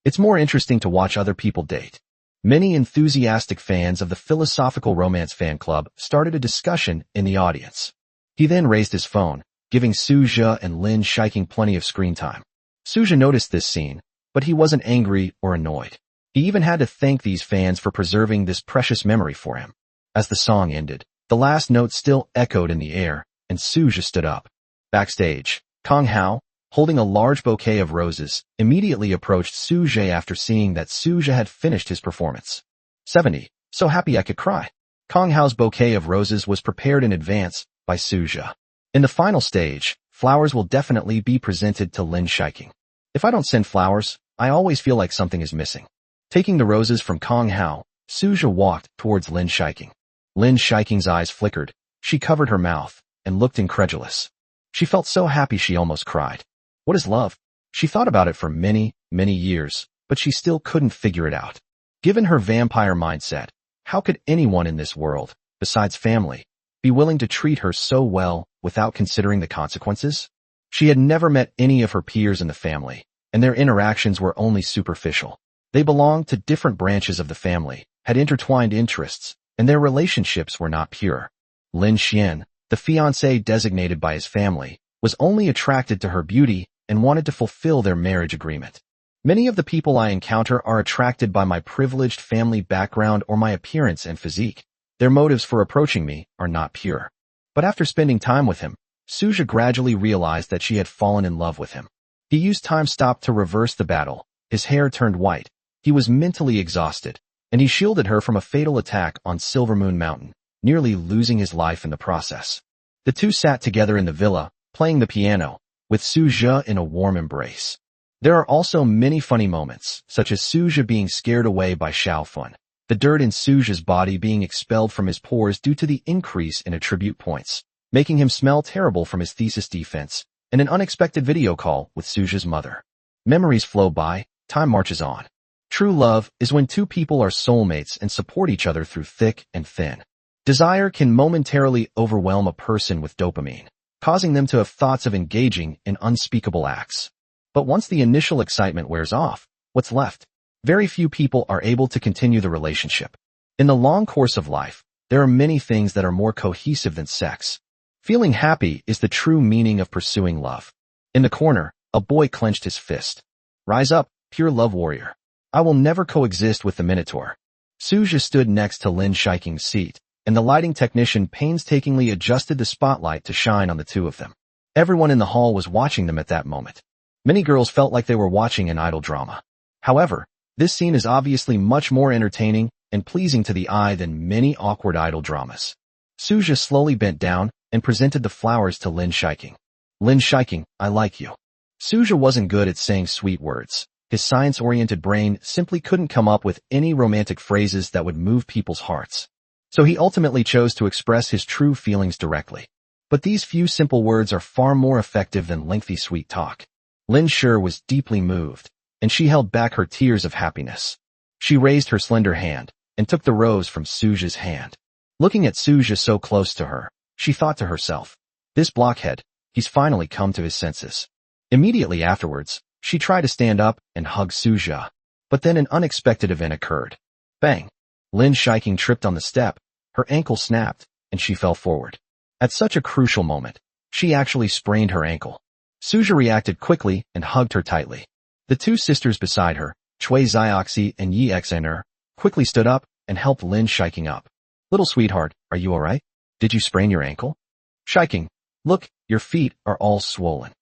It's more interesting to watch other people date. Many enthusiastic fans of the Philosophical Romance fan club started a discussion in the audience. He then raised his phone, giving Su Zhe and Lin Shiking plenty of screen time. Su Zhe noticed this scene, but he wasn't angry or annoyed. He even had to thank these fans for preserving this precious memory for him. As the song ended, the last note still echoed in the air, and Su Zhe stood up. Backstage, Kang Hao, holding a large bouquet of roses, immediately approached Su Zhe after seeing that Su Zhe had finished his performance. 70. So happy I could cry. Kang Hao's bouquet of roses was prepared in advance by Su Zhe. In the final stage, flowers will definitely be presented to Lin Shiking. If I don't send flowers, I always feel like something is missing. Taking the roses from Kang Hao, Suja walked towards Lin Shiking. Lin Shiking's eyes flickered. She covered her mouth and looked incredulous. She felt so happy she almost cried. What is love? She thought about it for many, many years, but she still couldn't figure it out. Given her vampire mindset, how could anyone in this world, besides family, be willing to treat her so well without considering the consequences? She had never met any of her peers in the family, and their interactions were only superficial. They belonged to different branches of the family, had intertwined interests, and their relationships were not pure. Lin Xian, the fiancé designated by his family, was only attracted to her beauty and wanted to fulfill their marriage agreement. Many of the people I encounter are attracted by my privileged family background or my appearance and physique. Their motives for approaching me are not pure. But after spending time with him, Suja gradually realized that she had fallen in love with him. He used time stop to reverse the battle. His hair turned white. He was mentally exhausted, and he shielded her from a fatal attack on Silvermoon Mountain, nearly losing his life in the process. The two sat together in the villa, playing the piano, with Suja in a warm embrace. There are also many funny moments, such as Suja being scared away by Xiaofun, the dirt in Suja's body being expelled from his pores due to the increase in attribute points, making him smell terrible from his thesis defense, and an unexpected video call with Suja's mother. Memories flow by, time marches on. True love is when two people are soulmates and support each other through thick and thin. Desire can momentarily overwhelm a person with dopamine, causing them to have thoughts of engaging in unspeakable acts. But once the initial excitement wears off, what's left? Very few people are able to continue the relationship. In the long course of life, there are many things that are more cohesive than sex. Feeling happy is the true meaning of pursuing love. In the corner, a boy clenched his fist. Rise up, pure love warrior. I will never coexist with the Minotaur. Suja stood next to Lin Shiking's seat, and the lighting technician painstakingly adjusted the spotlight to shine on the two of them. Everyone in the hall was watching them at that moment. Many girls felt like they were watching an idol drama. However, this scene is obviously much more entertaining and pleasing to the eye than many awkward idol dramas. Suja slowly bent down and presented the flowers to Lin Shiking. Lin Shiking, I like you. Suja wasn't good at saying sweet words. His science-oriented brain simply couldn't come up with any romantic phrases that would move people's hearts. So he ultimately chose to express his true feelings directly. But these few simple words are far more effective than lengthy sweet talk. Lin Shi was deeply moved, and she held back her tears of happiness. She raised her slender hand and took the rose from Suja's hand. Looking at Suja so close to her, she thought to herself, this blockhead, he's finally come to his senses. Immediately afterwards, she tried to stand up and hug Suja, but then an unexpected event occurred. Bang! Lin Shiking tripped on the step, her ankle snapped, and she fell forward. At such a crucial moment, she actually sprained her ankle. Suja reacted quickly and hugged her tightly. The two sisters beside her, Cui Zioxi and Yi Xener, quickly stood up and helped Lin Shiking up. Little sweetheart, are you alright? Did you sprain your ankle? Shiking, look, your feet are all swollen.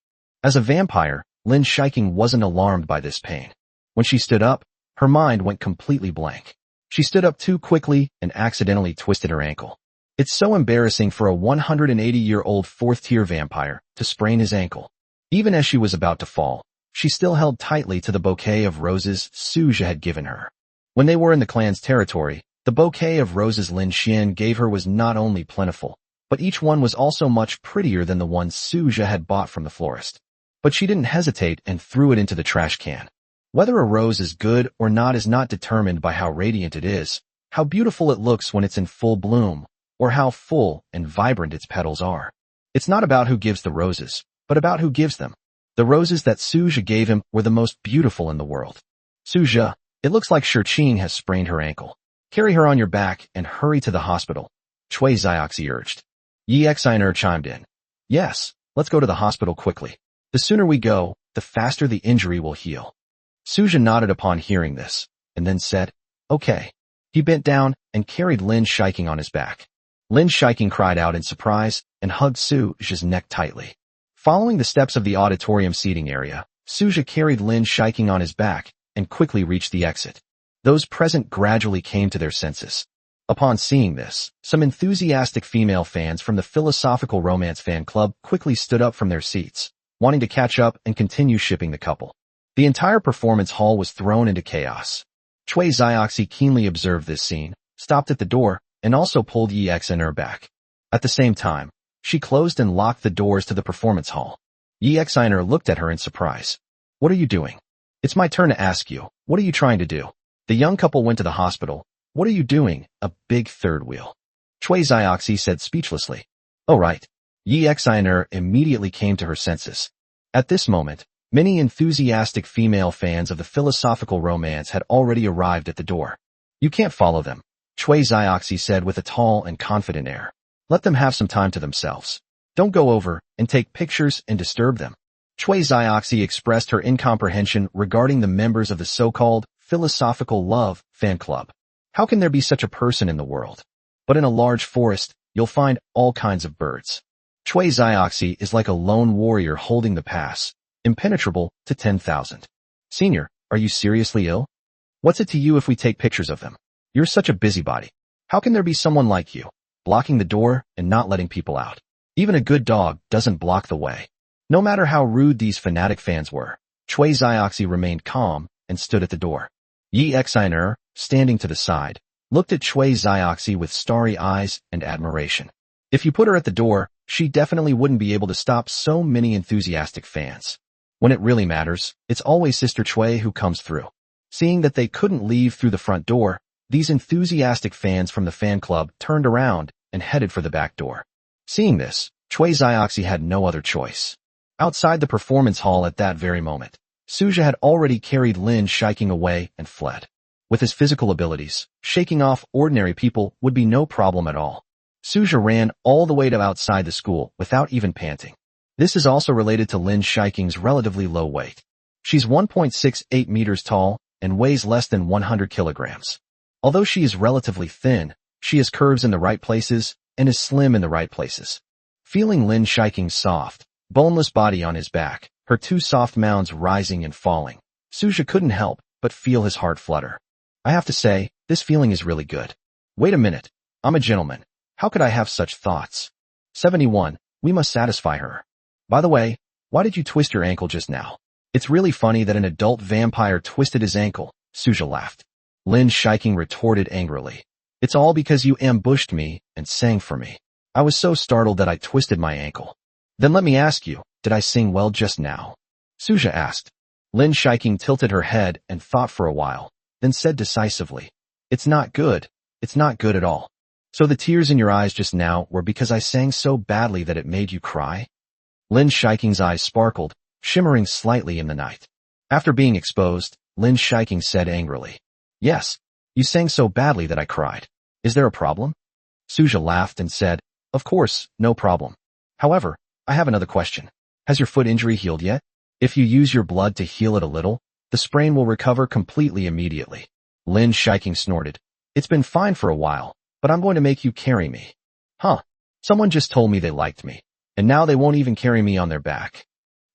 As a vampire, Lin Shiking wasn't alarmed by this pain. When she stood up, her mind went completely blank. She stood up too quickly and accidentally twisted her ankle. It's so embarrassing for a 180-year-old fourth-tier vampire to sprain his ankle. Even as she was about to fall, she still held tightly to the bouquet of roses Suja had given her. When they were in the clan's territory, the bouquet of roses Lin Xian gave her was not only plentiful, but each one was also much prettier than the ones Suja had bought from the florist. But she didn't hesitate and threw it into the trash can. Whether a rose is good or not is not determined by how radiant it is, how beautiful it looks when it's in full bloom, or how full and vibrant its petals are. It's not about who gives the roses, but about who gives them. The roses that Suja gave him were the most beautiful in the world. Suja, it looks like Shirqing has sprained her ankle. Carry her on your back and hurry to the hospital, Cui Zioxi urged. Yi Xiner chimed in. Yes, let's go to the hospital quickly. The sooner we go, the faster the injury will heal. Suja nodded upon hearing this, and then said, okay. He bent down and carried Lin Shiking on his back. Lin Shiking cried out in surprise and hugged Suja's neck tightly. Following the steps of the auditorium seating area, Suja carried Lin Shiking on his back and quickly reached the exit. Those present gradually came to their senses. Upon seeing this, some enthusiastic female fans from the Philosophical Romance fan club quickly stood up from their seats, wanting to catch up and continue shipping the couple. The entire performance hall was thrown into chaos. Chui Zioxi keenly observed this scene, stopped at the door, and also pulled Yi Xiner back. At the same time, she closed and locked the doors to the performance hall. Yi Xiner looked at her in surprise. What are you doing? It's my turn to ask you. What are you trying to do? The young couple went to the hospital. What are you doing? A big third wheel. Chui Zioxi said speechlessly. Oh right. Yi Xiner immediately came to her senses. At this moment, many enthusiastic female fans of the philosophical romance had already arrived at the door. You can't follow them, Chui Zioxi said with a tall and confident air. Let them have some time to themselves. Don't go over and take pictures and disturb them. Chui Zioxi expressed her incomprehension regarding the members of the so-called philosophical love fan club. How can there be such a person in the world? But in a large forest, you'll find all kinds of birds. Chui Zioxi is like a lone warrior holding the pass, impenetrable to 10,000. Senior, are you seriously ill? What's it to you if we take pictures of them? You're such a busybody. How can there be someone like you, blocking the door and not letting people out? Even a good dog doesn't block the way. No matter how rude these fanatic fans were, Chui Zioxi remained calm and stood at the door. Yi Xiner, standing to the side, looked at Chui Zioxi with starry eyes and admiration. If you put her at the door, she definitely wouldn't be able to stop so many enthusiastic fans. When it really matters, it's always Sister Chui who comes through. Seeing that they couldn't leave through the front door, these enthusiastic fans from the fan club turned around and headed for the back door. Seeing this, Chui Zioxi had no other choice. Outside the performance hall at that very moment, Suja had already carried Lin Shiking away and fled. With his physical abilities, shaking off ordinary people would be no problem at all. Suja ran all the way to outside the school without even panting. This is also related to Lin Shiking's relatively low weight. She's 1.68 meters tall and weighs less than 100 kilograms. Although she is relatively thin, she has curves in the right places and is slim in the right places. Feeling Lin Shiking's soft, boneless body on his back, her two soft mounds rising and falling, Suja couldn't help but feel his heart flutter. I have to say, this feeling is really good. Wait a minute, I'm a gentleman. How could I have such thoughts? 71, we must satisfy her. By the way, why did you twist your ankle just now? It's really funny that an adult vampire twisted his ankle, Suja laughed. Lin Shiking retorted angrily. It's all because you ambushed me and sang for me. I was so startled that I twisted my ankle. Then let me ask you, did I sing well just now? Suja asked. Lin Shiking tilted her head and thought for a while, then said decisively, It's not good. It's not good at all. So the tears in your eyes just now were because I sang so badly that it made you cry? Lin Shiking's eyes sparkled, shimmering slightly in the night. After being exposed, Lin Shiking said angrily, Yes, you sang so badly that I cried. Is there a problem? Suja laughed and said, Of course, no problem. However, I have another question. Has your foot injury healed yet? If you use your blood to heal it a little, the sprain will recover completely immediately. Lin Shiking snorted. It's been fine for a while, but I'm going to make you carry me. Huh. Someone just told me they liked me, and now they won't even carry me on their back.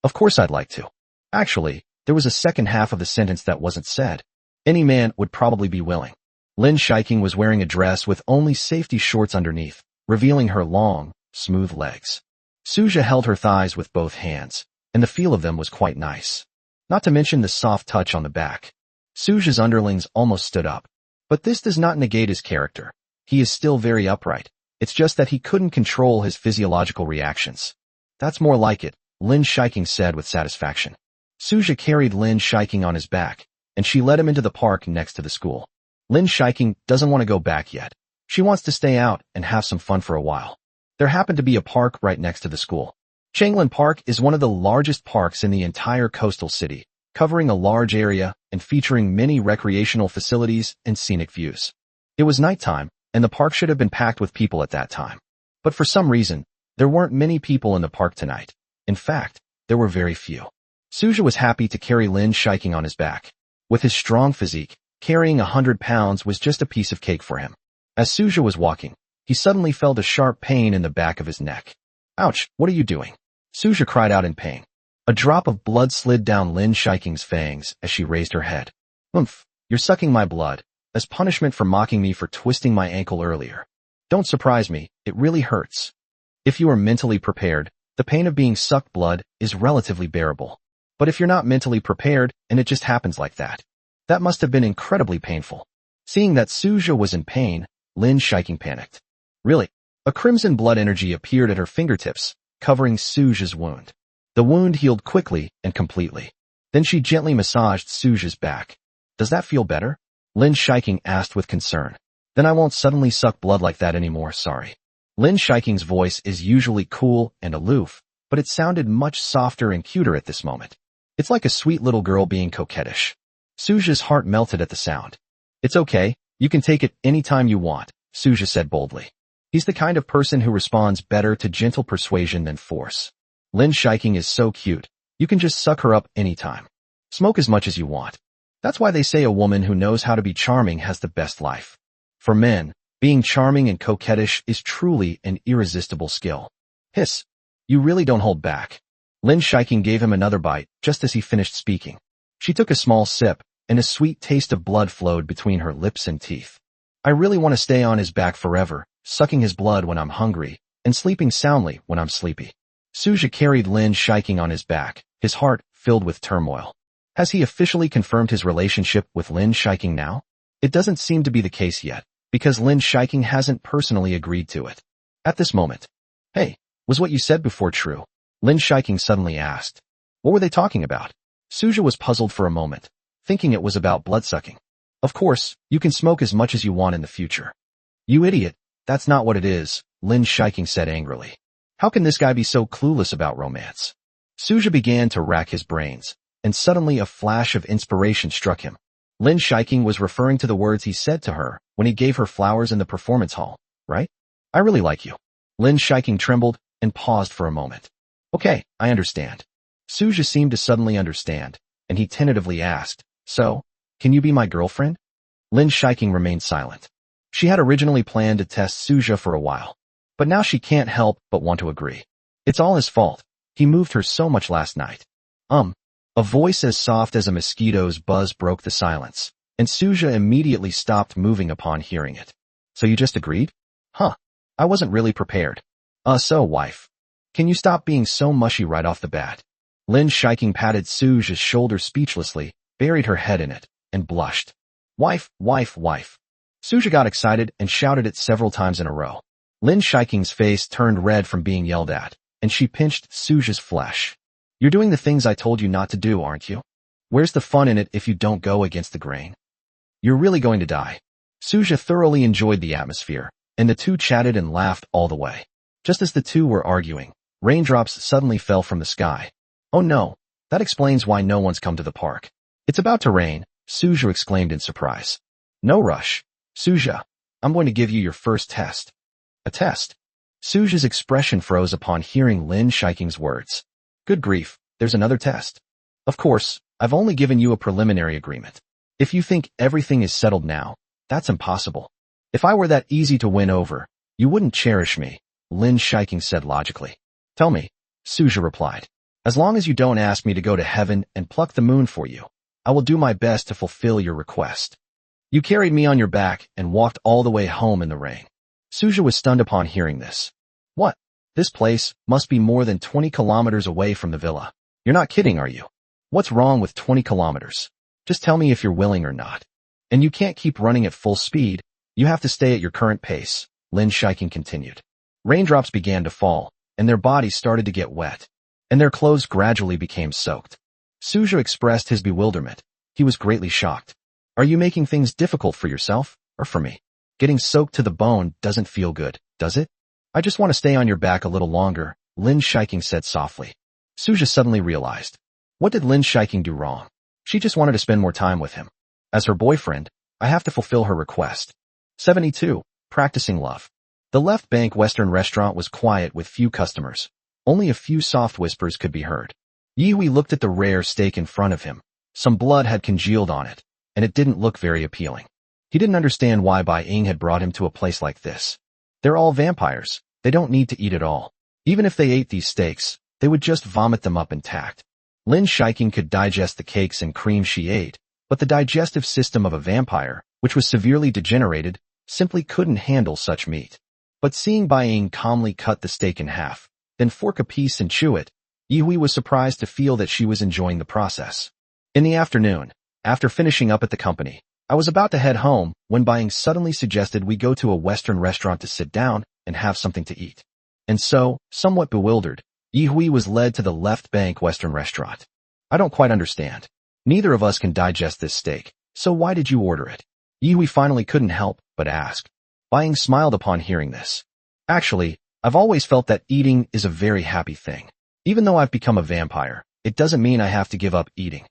Of course I'd like to. Actually, there was a second half of the sentence that wasn't said. Any man would probably be willing. Lin Shiking was wearing a dress with only safety shorts underneath, revealing her long, smooth legs. Suja held her thighs with both hands, and the feel of them was quite nice. Not to mention the soft touch on the back. Suja's underlings almost stood up. But this does not negate his character. He is still very upright. It's just that he couldn't control his physiological reactions. That's more like it, Lin Shiking said with satisfaction. Suja carried Lin Shiking on his back, and she led him into the park next to the school. Lin Shiking doesn't want to go back yet. She wants to stay out and have some fun for a while. There happened to be a park right next to the school. Changlin Park is one of the largest parks in the entire coastal city, covering a large area and featuring many recreational facilities and scenic views. It was nighttime, and the park should have been packed with people at that time. But for some reason, there weren't many people in the park tonight. In fact, there were very few. Suja was happy to carry Lin Shiking on his back. With his strong physique, carrying 100 pounds was just a piece of cake for him. As Suja was walking, he suddenly felt a sharp pain in the back of his neck. Ouch, what are you doing? Suja cried out in pain. A drop of blood slid down Lin Shiking's fangs as she raised her head. Oomph, you're sucking my blood, as punishment for mocking me for twisting my ankle earlier. Don't surprise me, it really hurts. If you are mentally prepared, the pain of being sucked blood is relatively bearable. But if you're not mentally prepared and it just happens like that, That must have been incredibly painful. Seeing that Suja was in pain, Lin Shiking panicked. Really? A crimson blood energy appeared at her fingertips, covering Suja's wound. The wound healed quickly and completely. Then she gently massaged Suja's back. Does that feel better? Lin Shiking asked with concern. Then I won't suddenly suck blood like that anymore, sorry. Lin Shiking's voice is usually cool and aloof, but it sounded much softer and cuter at this moment. It's like a sweet little girl being coquettish. Suja's heart melted at the sound. It's okay, you can take it anytime you want, Suja said boldly. He's the kind of person who responds better to gentle persuasion than force. Lin Shiking is so cute, you can just suck her up anytime. Smoke as much as you want. That's why they say a woman who knows how to be charming has the best life. For men, being charming and coquettish is truly an irresistible skill. Hiss. You really don't hold back. Lin Shiking gave him another bite just as he finished speaking. She took a small sip, and a sweet taste of blood flowed between her lips and teeth. I really want to stay on his back forever, sucking his blood when I'm hungry, and sleeping soundly when I'm sleepy. Suja carried Lin Shiking on his back, his heart filled with turmoil. Has he officially confirmed his relationship with Lin Shiking now? It doesn't seem to be the case yet, because Lin Shiking hasn't personally agreed to it. At this moment. Hey, was what you said before true? Lin Shiking suddenly asked. What were they talking about? Suja was puzzled for a moment, thinking it was about bloodsucking. Of course, you can smoke as much as you want in the future. You idiot, that's not what it is, Lin Shiking said angrily. How can this guy be so clueless about romance? Suja began to rack his brains, and suddenly a flash of inspiration struck him. Lin Shiking was referring to the words he said to her when he gave her flowers in the performance hall, right? I really like you. Lin Shiking trembled and paused for a moment. Okay, I understand. Suja seemed to suddenly understand, and he tentatively asked, So, can you be my girlfriend? Lin Shiking remained silent. She had originally planned to test Suja for a while, but now she can't help but want to agree. It's all his fault. He moved her so much last night. A voice as soft as a mosquito's buzz broke the silence, and Suja immediately stopped moving upon hearing it. So you just agreed? Huh. I wasn't really prepared. So, wife. Can you stop being so mushy right off the bat? Lin Shiking patted Suja's shoulder speechlessly, buried her head in it, and blushed. Wife, wife, wife. Suja got excited and shouted it several times in a row. Lin Shiking's face turned red from being yelled at, and she pinched Suja's flesh. You're doing the things I told you not to do, aren't you? Where's the fun in it if you don't go against the grain? You're really going to die. Suja thoroughly enjoyed the atmosphere, and the two chatted and laughed all the way. Just as the two were arguing, raindrops suddenly fell from the sky. Oh no, that explains why no one's come to the park. It's about to rain, Suja exclaimed in surprise. No rush. Suja, I'm going to give you your first test. A test? Suja's expression froze upon hearing Lin Shiking's words. Good grief, there's another test. Of course, I've only given you a preliminary agreement. If you think everything is settled now, that's impossible. If I were that easy to win over, you wouldn't cherish me, Lin Shiking said logically. Tell me, Suja replied. As long as you don't ask me to go to heaven and pluck the moon for you, I will do my best to fulfill your request. You carried me on your back and walked all the way home in the rain. Suja was stunned upon hearing this. What? This place must be more than 20 kilometers away from the villa. You're not kidding, are you? What's wrong with 20 kilometers? Just tell me if you're willing or not. And you can't keep running at full speed. You have to stay at your current pace, Lin Shiking continued. Raindrops began to fall, and their bodies started to get wet, and their clothes gradually became soaked. Suja expressed his bewilderment. He was greatly shocked. Are you making things difficult for yourself, or for me? Getting soaked to the bone doesn't feel good, does it? I just want to stay on your back a little longer, Lin Shiking said softly. Suja suddenly realized. What did Lin Shiking do wrong? She just wanted to spend more time with him. As her boyfriend, I have to fulfill her request. 72. Practicing love. The Left Bank Western restaurant was quiet with few customers. Only a few soft whispers could be heard. Yihui looked at the rare steak in front of him. Some blood had congealed on it, and it didn't look very appealing. He didn't understand why Bai Ying had brought him to a place like this. They're all vampires. They don't need to eat at all. Even if they ate these steaks, they would just vomit them up intact. Lin Shiking could digest the cakes and cream she ate, but the digestive system of a vampire, which was severely degenerated, simply couldn't handle such meat. But seeing Bai Ying calmly cut the steak in half, then fork a piece and chew it, Yihui was surprised to feel that she was enjoying the process. In the afternoon, After finishing up at the company, I was about to head home when Bying suddenly suggested we go to a Western restaurant to sit down and have something to eat. And so, somewhat bewildered, Yihui was led to the Left Bank Western restaurant. I don't quite understand. Neither of us can digest this steak, so why did you order it? Yihui finally couldn't help but ask. Bying smiled upon hearing this. Actually, I've always felt that eating is a very happy thing. Even though I've become a vampire, it doesn't mean I have to give up eating.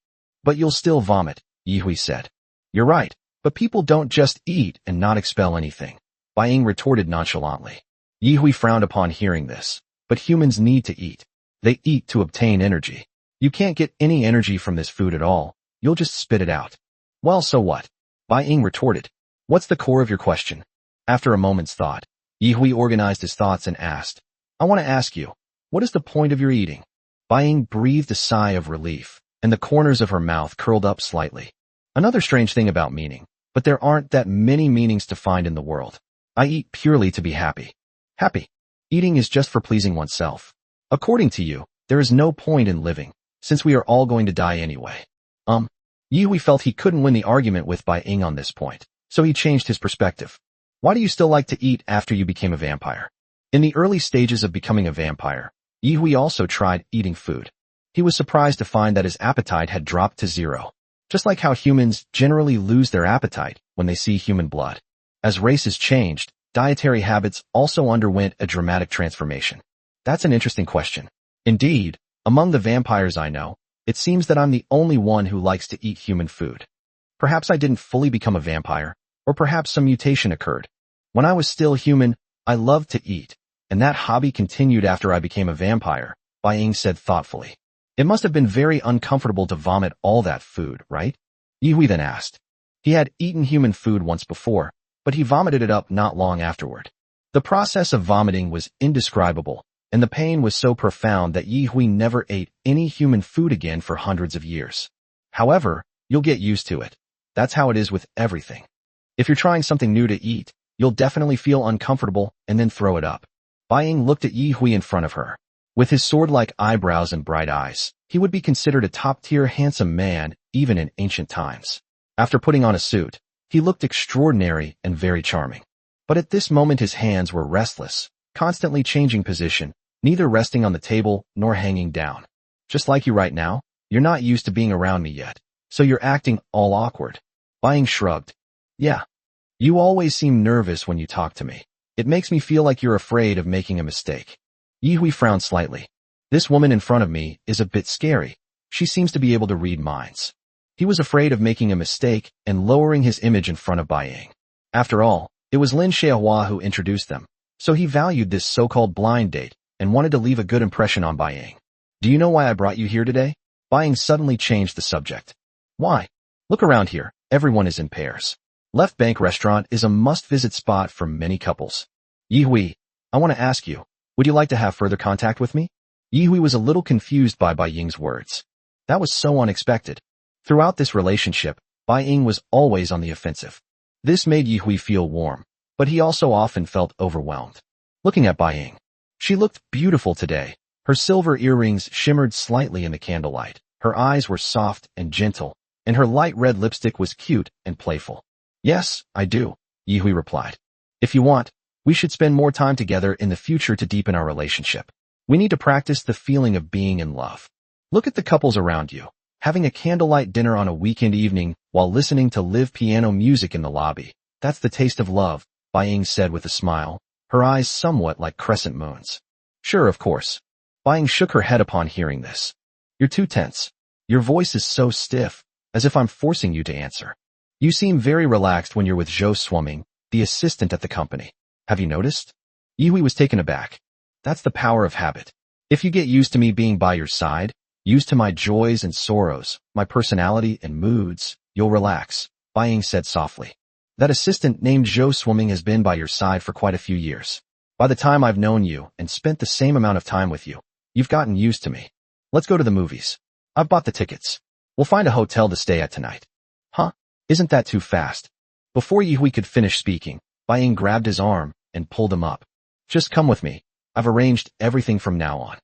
But you'll still vomit, Yihui said. You're right, but people don't just eat and not expel anything, Bying retorted nonchalantly. Yihui frowned upon hearing this, but humans need to eat. They eat to obtain energy. You can't get any energy from this food at all, you'll just spit it out. Well, so what? Bying retorted. What's the core of your question? After a moment's thought, Yihui organized his thoughts and asked, I want to ask you, what is the point of your eating? Bying breathed a sigh of relief, and the corners of her mouth curled up slightly. Another strange thing about meaning, but there aren't that many meanings to find in the world. I eat purely to be happy. Happy. Eating is just for pleasing oneself. According to you, there is no point in living, since we are all going to die anyway. Yihui felt he couldn't win the argument with Bying on this point, so he changed his perspective. Why do you still like to eat after you became a vampire? In the early stages of becoming a vampire, Yihui also tried eating food. He was surprised to find that his appetite had dropped to zero, just like how humans generally lose their appetite when they see human blood. As races changed, dietary habits also underwent a dramatic transformation. That's an interesting question. Indeed, among the vampires I know, it seems that I'm the only one who likes to eat human food. Perhaps I didn't fully become a vampire, or perhaps some mutation occurred. When I was still human, I loved to eat, and that hobby continued after I became a vampire, Bying said thoughtfully. It must have been very uncomfortable to vomit all that food, right? Yihui then asked. He had eaten human food once before, but he vomited it up not long afterward. The process of vomiting was indescribable, and the pain was so profound that Yihui never ate any human food again for hundreds of years. However, you'll get used to it. That's how it is with everything. If you're trying something new to eat, you'll definitely feel uncomfortable and then throw it up. Bying looked at Yihui in front of her. With his sword-like eyebrows and bright eyes, he would be considered a top-tier handsome man even in ancient times. After putting on a suit, he looked extraordinary and very charming. But at this moment his hands were restless, constantly changing position, neither resting on the table nor hanging down. Just like you right now, you're not used to being around me yet, so you're acting all awkward. Bying shrugged. Yeah. You always seem nervous when you talk to me. It makes me feel like you're afraid of making a mistake. Yihui frowned slightly. This woman in front of me is a bit scary. She seems to be able to read minds. He was afraid of making a mistake and lowering his image in front of Bying. After all, it was Lin Xiaohua who introduced them, so he valued this so-called blind date and wanted to leave a good impression on Bying. Do you know why I brought you here today? Bying suddenly changed the subject. Why? Look around here, everyone is in pairs. Left Bank Restaurant is a must-visit spot for many couples. Yihui, I want to ask you, would you like to have further contact with me? Yihui was a little confused by Bying's words. That was so unexpected. Throughout this relationship, Bying was always on the offensive. This made Yihui feel warm, but he also often felt overwhelmed. Looking at Bying, she looked beautiful today. Her silver earrings shimmered slightly in the candlelight. Her eyes were soft and gentle, and her light red lipstick was cute and playful. Yes, I do, Yihui replied. If you want, we should spend more time together in the future to deepen our relationship. We need to practice the feeling of being in love. Look at the couples around you, having a candlelight dinner on a weekend evening while listening to live piano music in the lobby. That's the taste of love, Bying said with a smile, her eyes somewhat like crescent moons. Sure, of course. Bying shook her head upon hearing this. You're too tense. Your voice is so stiff, as if I'm forcing you to answer. You seem very relaxed when you're with Zhou Swamming, the assistant at the company. Have you noticed? Yihui was taken aback. That's the power of habit. If you get used to me being by your side, used to my joys and sorrows, my personality and moods, you'll relax, Bying said softly. That assistant named Zhou Swamming has been by your side for quite a few years. By the time I've known you and spent the same amount of time with you, you've gotten used to me. Let's go to the movies. I've bought the tickets. We'll find a hotel to stay at tonight. Huh? Isn't that too fast? Before Yihui could finish speaking, Bying grabbed his arm and pulled him up. Just come with me. I've arranged everything from now on.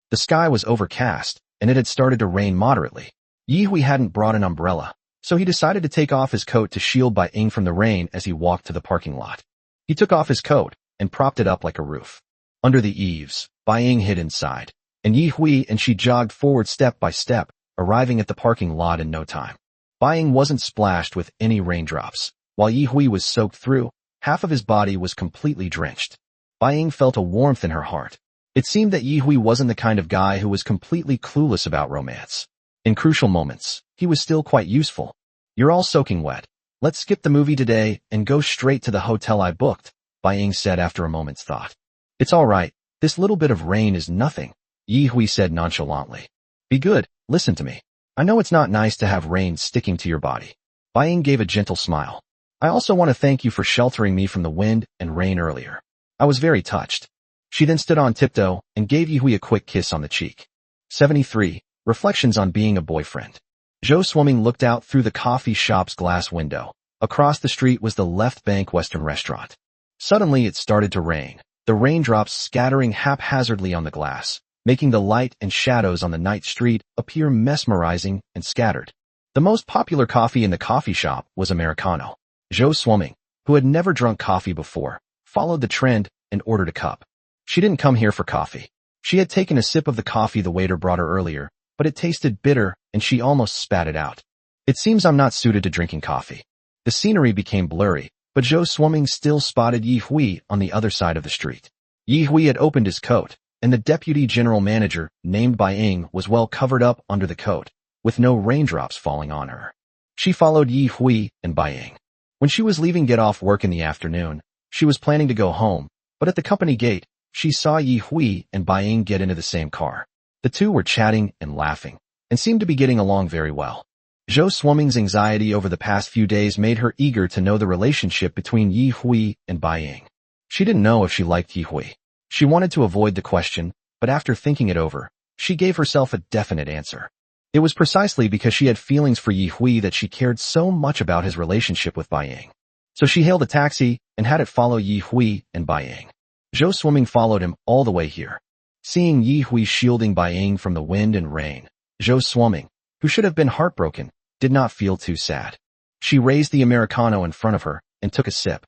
The sky was overcast, and it had started to rain moderately. Yihui hadn't brought an umbrella, so he decided to take off his coat to shield Bai Ying from the rain as he walked to the parking lot. He took off his coat and propped it up like a roof. Under the eaves, Bai Ying hid inside, and Yi Hui and she jogged forward step by step, arriving at the parking lot in no time. Bai Ying wasn't splashed with any raindrops, while Yi Hui was soaked through. Half of his body was completely drenched. Bai Ying felt a warmth in her heart. It seemed that Yi Hui wasn't the kind of guy who was completely clueless about romance. In crucial moments, he was still quite useful. You're all soaking wet. Let's skip the movie today and go straight to the hotel I booked, Bai Ying said after a moment's thought. It's all right. This little bit of rain is nothing, Yi Hui said nonchalantly. Be good, listen to me. I know it's not nice to have rain sticking to your body. Bai Ying gave a gentle smile. I also want to thank you for sheltering me from the wind and rain earlier. I was very touched. She then stood on tiptoe and gave Yi Hui a quick kiss on the cheek. 73. Reflections on being a boyfriend. Zhou Swimming looked out through the coffee shop's glass window. Across the street was the Left Bank Western restaurant. Suddenly it started to rain, the raindrops scattering haphazardly on the glass, making the light and shadows on the night street appear mesmerizing and scattered. The most popular coffee in the coffee shop was Americano. Zhou Swimming, who had never drunk coffee before, followed the trend and ordered a cup. She didn't come here for coffee. She had taken a sip of the coffee the waiter brought her earlier, but it tasted bitter and she almost spat it out. It seems I'm not suited to drinking coffee. The scenery became blurry, but Zhou Swimming still spotted Yi Hui on the other side of the street. Yi Hui had opened his coat, and the deputy general manager, named Bai Ying, was well covered up under the coat, with no raindrops falling on her. She followed Yi Hui and Bai Ying. When she was leaving get off work in the afternoon, she was planning to go home, but at the company gate, she saw Yi Hui and Bai Ying get into the same car. The two were chatting and laughing, and seemed to be getting along very well. Zhou Swimming's anxiety over the past few days made her eager to know the relationship between Yi Hui and Bai Ying. She didn't know if she liked Yi Hui. She wanted to avoid the question, but after thinking it over, she gave herself a definite answer. It was precisely because she had feelings for Yi Hui that she cared so much about his relationship with Bai Ying. So she hailed a taxi and had it follow Yi Hui and Bai Ying. Zhou Swimming followed him all the way here. Seeing Yi Hui shielding Bai Ying from the wind and rain, Zhou Swimming, who should have been heartbroken, did not feel too sad. She raised the Americano in front of her and took a sip.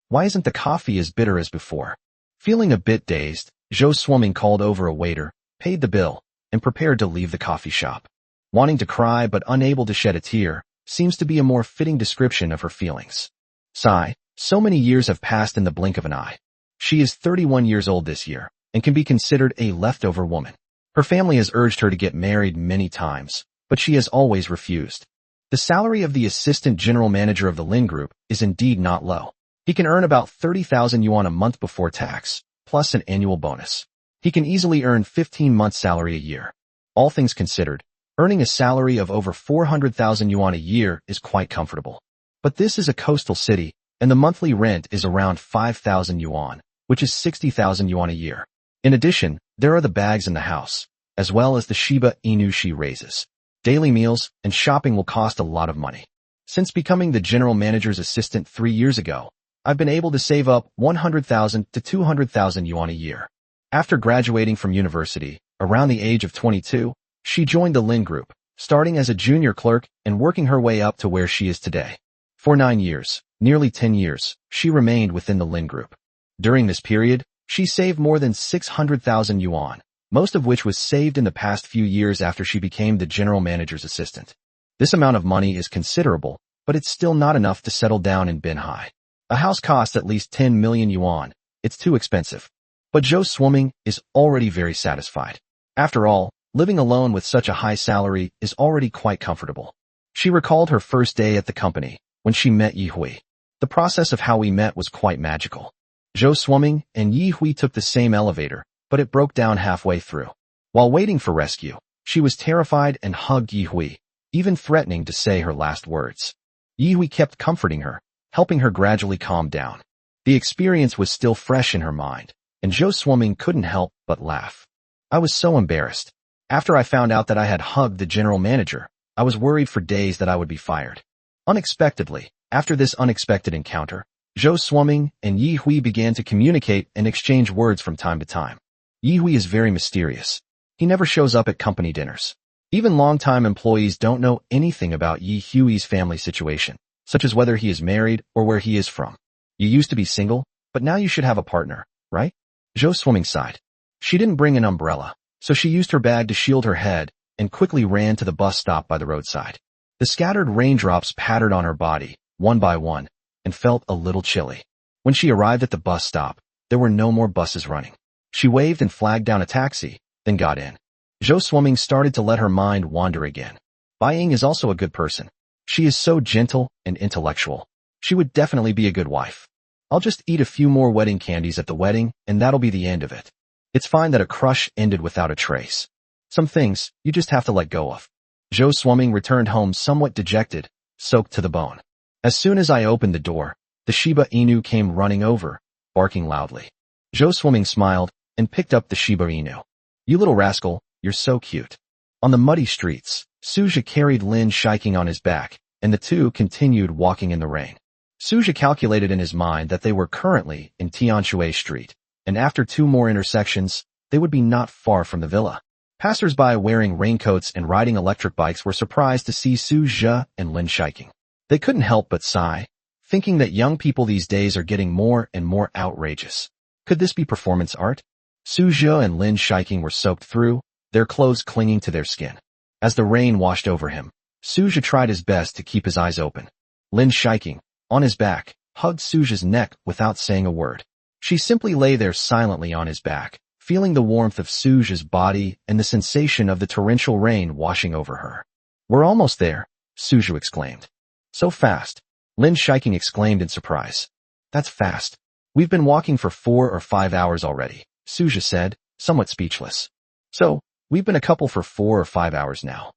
Why isn't the coffee as bitter as before? Feeling a bit dazed, Zhou Swimming called over a waiter, paid the bill, and prepared to leave the coffee shop. Wanting to cry but unable to shed a tear seems to be a more fitting description of her feelings. Sigh, so many years have passed in the blink of an eye. She is 31 years old this year and can be considered a leftover woman. Her family has urged her to get married many times, but she has always refused. The salary of the assistant general manager of the Lin Group is indeed not low. He can earn about 30,000 yuan a month before tax, plus an annual bonus. He can easily earn 15 months' salary a year. All things considered, earning a salary of over 400,000 yuan a year is quite comfortable. But this is a coastal city, and the monthly rent is around 5,000 yuan, which is 60,000 yuan a year. In addition, there are the bags in the house, as well as the Shiba Inu she raises. Daily meals and shopping will cost a lot of money. Since becoming the general manager's assistant 3 years ago, I've been able to save up 100,000 to 200,000 yuan a year. After graduating from university, around the age of 22, she joined the Lin Group, starting as a junior clerk and working her way up to where she is today. For 9 years, nearly 10 years, she remained within the Lin Group. During this period, she saved more than 600,000 yuan, most of which was saved in the past few years after she became the general manager's assistant. This amount of money is considerable, but it's still not enough to settle down in Binhai. A house costs at least 10 million yuan. It's too expensive. But Zhou Swimming is already very satisfied. After all, living alone with such a high salary is already quite comfortable. She recalled her first day at the company, when she met Yi Hui. The process of how we met was quite magical. Zhou Swimming and Yi Hui took the same elevator, but it broke down halfway through. While waiting for rescue, she was terrified and hugged Yi Hui, even threatening to say her last words. Yi Hui kept comforting her, helping her gradually calm down. The experience was still fresh in her mind, and Zhou Swimming couldn't help but laugh. I was so embarrassed. After I found out that I had hugged the general manager, I was worried for days that I would be fired. Unexpectedly, after this unexpected encounter, Zhou Swimming and Yi Hui began to communicate and exchange words from time to time. Yi Hui is very mysterious. He never shows up at company dinners. Even longtime employees don't know anything about Yi Hui's family situation, such as whether he is married or where he is from. You used to be single, but now you should have a partner, right? Zhou Swimming sighed. She didn't bring an umbrella, so she used her bag to shield her head and quickly ran to the bus stop by the roadside. The scattered raindrops pattered on her body, one by one, and felt a little chilly. When she arrived at the bus stop, there were no more buses running. She waved and flagged down a taxi, then got in. Zhou Swimming started to let her mind wander again. Bai Ying is also a good person. She is so gentle and intellectual. She would definitely be a good wife. I'll just eat a few more wedding candies at the wedding, and that'll be the end of it. It's fine that a crush ended without a trace. Some things, you just have to let go of. Zhou Swimming returned home somewhat dejected, soaked to the bone. As soon as I opened the door, the Shiba Inu came running over, barking loudly. Zhou Swimming smiled and picked up the Shiba Inu. You little rascal, you're so cute. On the muddy streets, Suja carried Lin Shiking on his back, and the two continued walking in the rain. Suja calculated in his mind that they were currently in Tianshui Street, and after 2 more intersections, they would be not far from the villa. Passers-by wearing raincoats and riding electric bikes were surprised to see Suja and Lin Shiking. They couldn't help but sigh, thinking that young people these days are getting more and more outrageous. Could this be performance art? Suja and Lin Shiking were soaked through, their clothes clinging to their skin. As the rain washed over him, Suja tried his best to keep his eyes open. Lin Shiking, on his back, hugged Suja's neck without saying a word. She simply lay there silently on his back, feeling the warmth of Suja's body and the sensation of the torrential rain washing over her. We're almost there, Suja exclaimed. So fast, Lin Shiking exclaimed in surprise. That's fast. We've been walking for 4 or 5 hours already, Suja said, somewhat speechless. So, we've been a couple for 4 or 5 hours now.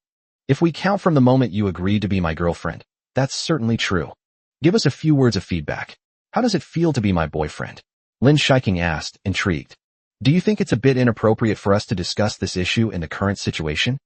If we count from the moment you agreed to be my girlfriend, that's certainly true. Give us a few words of feedback. How does it feel to be my boyfriend? Lin Shiking asked, intrigued. Do you think it's a bit inappropriate for us to discuss this issue in the current situation?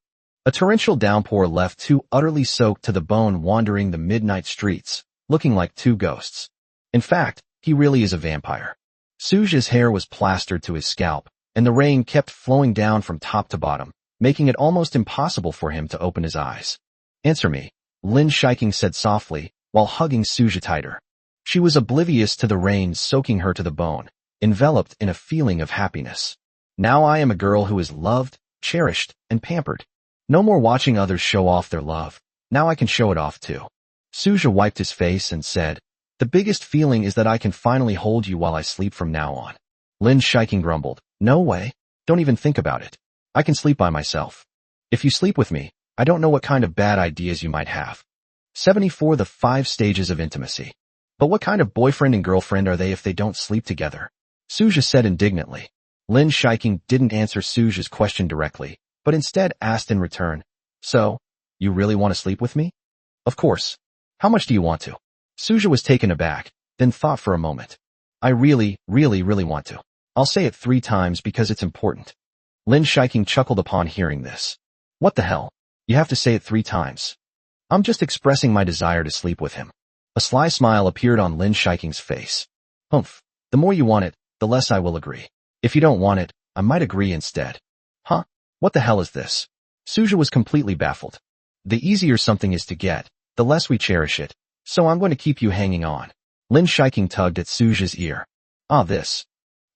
A torrential downpour left 2 utterly soaked to the bone wandering the midnight streets, looking like 2 ghosts. In fact, he really is a vampire. Suja's hair was plastered to his scalp, and the rain kept flowing down from top to bottom, making it almost impossible for him to open his eyes. Answer me, Lin Shiking said softly, while hugging Suja tighter. She was oblivious to the rain soaking her to the bone, enveloped in a feeling of happiness. Now I am a girl who is loved, cherished, and pampered. No more watching others show off their love. Now I can show it off too. Suja wiped his face and said, the biggest feeling is that I can finally hold you while I sleep from now on. Lin Shiking grumbled, no way. Don't even think about it. I can sleep by myself. If you sleep with me, I don't know what kind of bad ideas you might have. 74 The 5 Stages of Intimacy. But what kind of boyfriend and girlfriend are they if they don't sleep together? Suja said indignantly. Lin Shiking didn't answer Suja's question directly, but instead asked in return, so, you really want to sleep with me? Of course. How much do you want to? Suja was taken aback, then thought for a moment. I really want to. I'll say it 3 times because it's important. Lin Shiking chuckled upon hearing this. What the hell? You have to say it 3 times. I'm just expressing my desire to sleep with him. A sly smile appeared on Lin Shiking's face. Humph. The more you want it, the less I will agree. If you don't want it, I might agree instead. Huh? What the hell is this? Suja was completely baffled. The easier something is to get, the less we cherish it, so I'm going to keep you hanging on. Lin Shiking tugged at Suja's ear. Ah, this.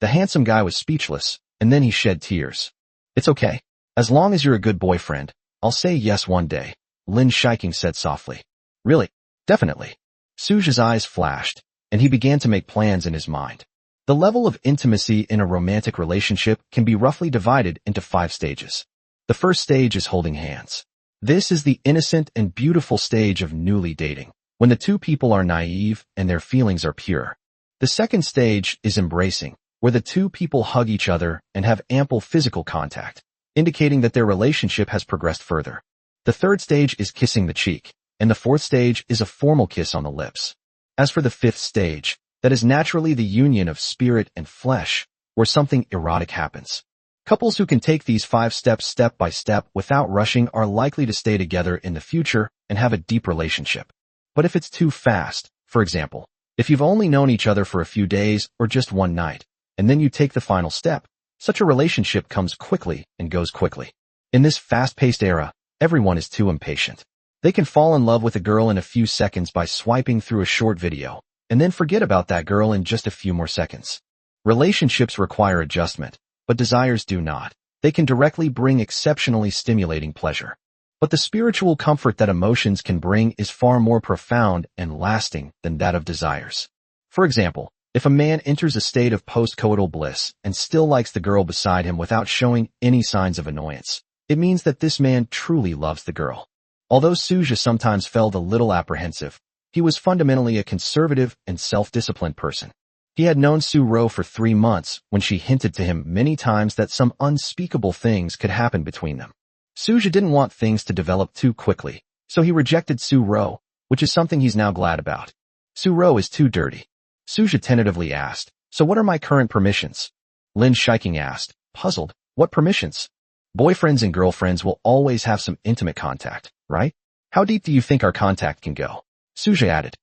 The handsome guy was speechless, and then he shed tears. It's okay. As long as you're a good boyfriend, I'll say yes one day, Lin Shiking said softly. Really? Definitely. Suja's eyes flashed, and he began to make plans in his mind. The level of intimacy in a romantic relationship can be roughly divided into 5 stages. The first stage is holding hands. This is the innocent and beautiful stage of newly dating, when the 2 people are naive and their feelings are pure. The second stage is embracing, where the 2 people hug each other and have ample physical contact, indicating that their relationship has progressed further. The third stage is kissing the cheek, and the fourth stage is a formal kiss on the lips. As for the 5th stage, that is naturally the union of spirit and flesh, where something erotic happens. Couples who can take these 5 steps step by step without rushing are likely to stay together in the future and have a deep relationship. But if it's too fast, for example, if you've only known each other for a few days or just one night, and then you take the final step, such a relationship comes quickly and goes quickly. In this fast-paced era, Everyone is too impatient. They can fall in love with a girl in a few seconds by swiping through a short video, and then forget about that girl in just a few more seconds. Relationships require adjustment, but desires do not. They can directly bring exceptionally stimulating pleasure. But the spiritual comfort that emotions can bring is far more profound and lasting than that of desires. For example, if a man enters a state of post-coital bliss and still likes the girl beside him without showing any signs of annoyance, it means that this man truly loves the girl. Although Suja sometimes felt a little apprehensive, he was fundamentally a conservative and self-disciplined person. He had known Su-ro for 3 months when she hinted to him many times that some unspeakable things could happen between them. Suja didn't want things to develop too quickly, so he rejected Su-ro, which is something he's now glad about. Su-ro is too dirty. Suja tentatively asked, "So what are my current permissions?" Lin Shiking asked, puzzled, "What permissions?" "Boyfriends and girlfriends will always have some intimate contact, right? How deep do you think our contact can go?" Suja added.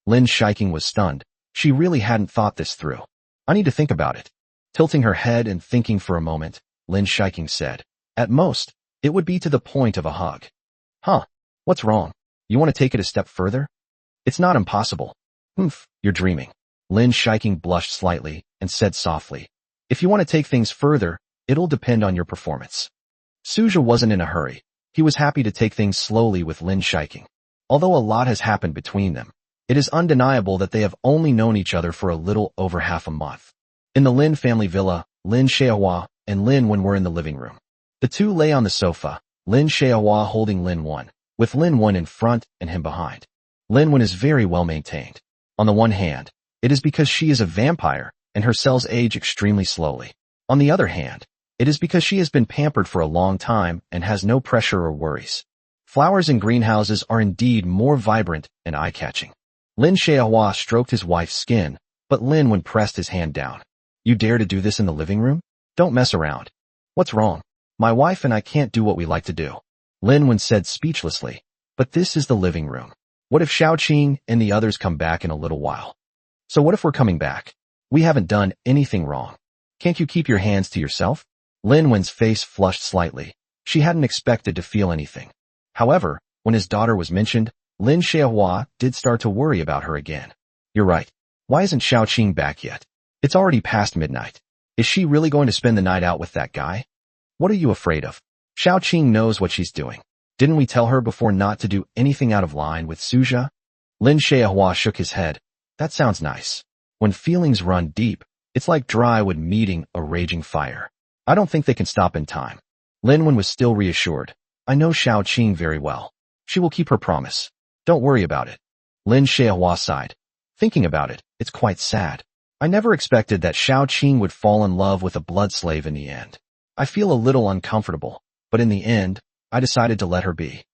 Lin Shiking was stunned. She really hadn't thought this through. "I need to think about it." Tilting her head and thinking for a moment, Lin Shiking said, "At most, it would be to the point of a hug." What's wrong? You want to take it a step further?" "It's not impossible." You're dreaming." Lin Shiking blushed slightly and said softly, "If you want to take things further, it'll depend on your performance." Suja wasn't in a hurry. He was happy to take things slowly with Lin Shiking. Although a lot has happened between them, it is undeniable that they have only known each other for a little over half a month. In the Lin family villa, Lin Xiaohua and Lin Wen were in the living room. The two lay on the sofa, Lin Xiaohua holding Lin Wen, with Lin Wen in front and him behind. Lin Wen is very well maintained. On the one hand, it is because she is a vampire and her cells age extremely slowly. On the other hand, it is because she has been pampered for a long time and has no pressure or worries. Flowers in greenhouses are indeed more vibrant and eye-catching. Lin Xiaohua stroked his wife's skin, but Lin Wen pressed his hand down. "You dare to do this in the living room? Don't mess around." "What's wrong? My wife and I can't do what we like to do," Lin Wen said speechlessly. "But this is the living room. What if Xiaoqing and the others come back in a little while?" "So what if we're coming back? We haven't done anything wrong. Can't you keep your hands to yourself?" Lin Wen's face flushed slightly. She hadn't expected to feel anything. However, when his daughter was mentioned, Lin Xiaohua did start to worry about her again. "You're right. Why isn't Xiaoqing back yet? It's already past midnight. Is she really going to spend the night out with that guy? What are you afraid of? Xiaoqing knows what she's doing. Didn't we tell her before not to do anything out of line with Suja?" Lin Xiaohua shook his head. "That sounds nice. When feelings run deep, it's like dry wood meeting a raging fire. I don't think they can stop in time." Lin Wen was still reassured. "I know Xiaoqing very well. She will keep her promise. Don't worry about it." Lin Xiaohua sighed. "Thinking about it, it's quite sad. I never expected that Xiaoqing would fall in love with a blood slave in the end. I feel a little uncomfortable, but in the end, I decided to let her be.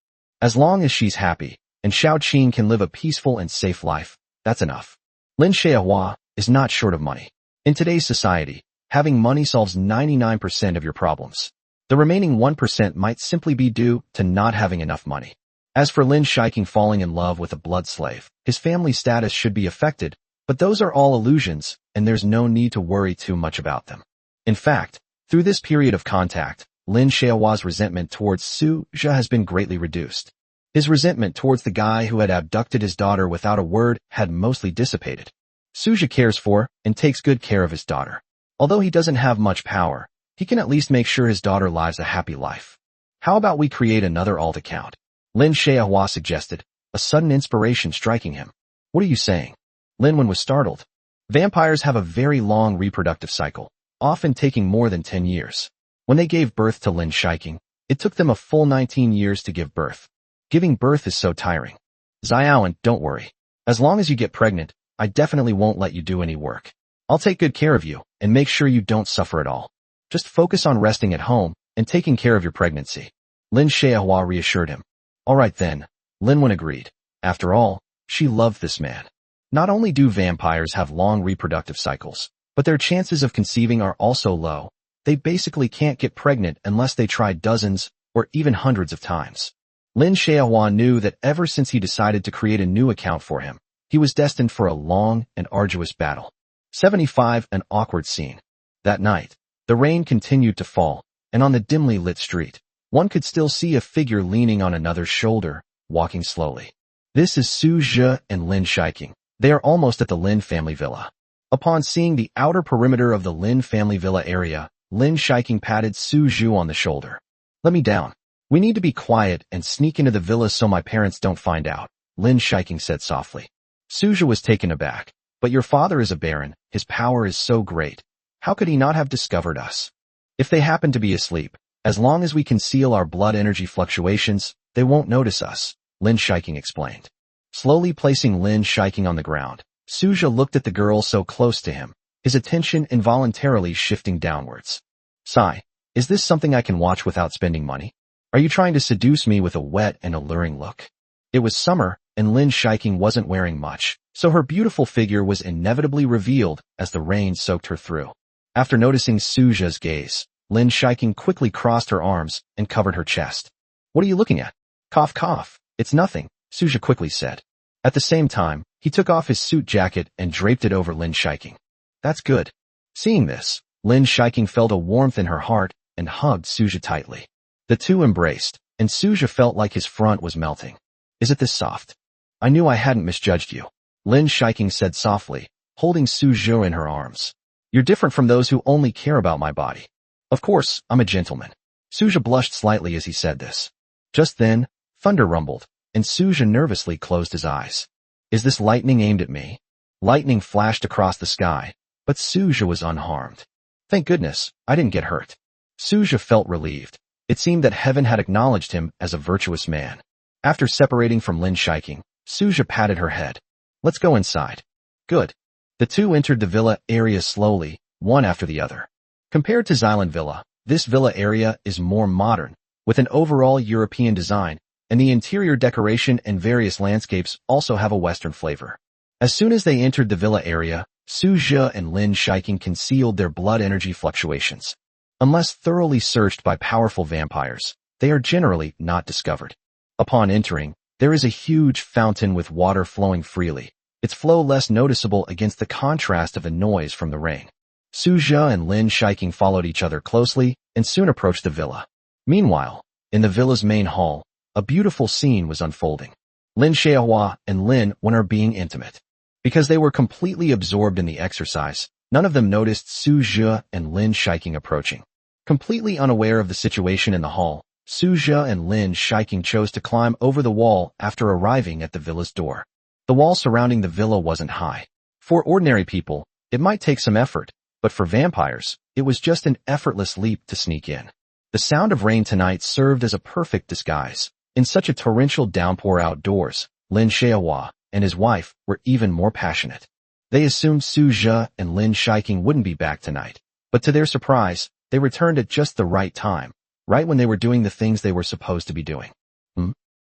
As long as she's happy, and Xiaoqing can live a peaceful and safe life, that's enough." Lin Xiaohua is not short of money. In today's society, having money solves 99% of your problems. The remaining 1% might simply be due to not having enough money. As for Lin Shiking falling in love with a blood slave, his family status should be affected, but those are all illusions, and there's no need to worry too much about them. In fact, through this period of contact, Lin Xiaohua's resentment towards Suja has been greatly reduced. His resentment towards the guy who had abducted his daughter without a word had mostly dissipated. Suja cares for and takes good care of his daughter. Although he doesn't have much power, he can at least make sure his daughter lives a happy life. "How about we create another alt account?" Lin Xiaohua suggested, a sudden inspiration striking him. "What are you saying?" Lin Wen was startled. Vampires have a very long reproductive cycle, often taking more than 10 years. When they gave birth to Lin Shiking, it took them a full 19 years to give birth. Giving birth is so tiring. "Xiaoan, don't worry. As long as you get pregnant, I definitely won't let you do any work. I'll take good care of you and make sure you don't suffer at all. Just focus on resting at home and taking care of your pregnancy." Lin Xiaohua reassured him. "All right then," Lin Wen agreed. After all, she loved this man. Not only do vampires have long reproductive cycles, but their chances of conceiving are also low. They basically can't get pregnant unless they try dozens or even hundreds of times. Lin Xiaohua knew that ever since he decided to create a new account for him, he was destined for a long and arduous battle. 75. An awkward scene. That night, the rain continued to fall, and on the dimly lit street, One could still see a figure leaning on another's shoulder, walking slowly. This is Su Zhe and Lin Shiking. They are almost at the Lin family villa. Upon seeing the outer perimeter of the Lin family villa area, Lin Shiking patted Su Zhu on the shoulder. Let me down. We need to be quiet and sneak into the villa so my parents don't find out, Lin Shiking said softly. Su Zhu was taken aback. But your father is a baron. His power is so great. How could he not have discovered us? If they happen to be asleep, as long as we conceal our blood energy fluctuations, they won't notice us, Lin Shiking explained. Slowly placing Lin Shiking on the ground, Su Zhe looked at the girl so close to him, his attention involuntarily shifting downwards. Sigh, is this something I can watch without spending money? Are you trying to seduce me with a wet and alluring look? It was summer, and Lin Shiking wasn't wearing much, so her beautiful figure was inevitably revealed as the rain soaked her through. After noticing Su Zhe's gaze, Lin Shiking quickly crossed her arms and covered her chest. What are you looking at? Cough cough. It's nothing, Su Zhe quickly said. At the same time, he took off his suit jacket and draped it over Lin Shiking. That's good. Seeing this, Lin Shiking felt a warmth in her heart and hugged Su Zhe tightly. The two embraced, and Su Zhe felt like his front was melting. Is it this soft? I knew I hadn't misjudged you, Lin Shiking said softly, holding Su Zhe in her arms. You're different from those who only care about my body. Of course, I'm a gentleman. Su Zhe blushed slightly as he said this. Just then, thunder rumbled, and Su Zhe nervously closed his eyes. Is this lightning aimed at me? Lightning flashed across the sky, but Su Zhe was unharmed. Thank goodness, I didn't get hurt. Su Zhe felt relieved. It seemed that heaven had acknowledged him as a virtuous man. After separating from Lin Shiking, Su Zhe patted her head. Let's go inside. Good. The two entered the villa area slowly, one after the other. Compared to Xylan Villa, this villa area is more modern, with an overall European design, and the interior decoration and various landscapes also have a Western flavor. As soon as they entered the villa area, Su Zhe and Lin Shiking concealed their blood energy fluctuations. Unless thoroughly searched by powerful vampires, they are generally not discovered. Upon entering, there is a huge fountain with water flowing freely, its flow less noticeable against the contrast of the noise from the rain. Su Zhe and Lin Shiking followed each other closely and soon approached the villa. Meanwhile, in the villa's main hall, a beautiful scene was unfolding. Lin Xiaohua and Lin Wen are being intimate. Because they were completely absorbed in the exercise, none of them noticed Su Zhe and Lin Shiking approaching. Completely unaware of the situation in the hall, Su Zhe and Lin Shiking chose to climb over the wall after arriving at the villa's door. The wall surrounding the villa wasn't high. For ordinary people, it might take some effort, but for vampires, it was just an effortless leap to sneak in. The sound of rain tonight served as a perfect disguise. In such a torrential downpour outdoors, Lin Xiaohua and his wife were even more passionate. They assumed Su Zhe and Lin Shiking wouldn't be back tonight, but to their surprise, they returned at just the right time, right when they were doing the things they were supposed to be doing.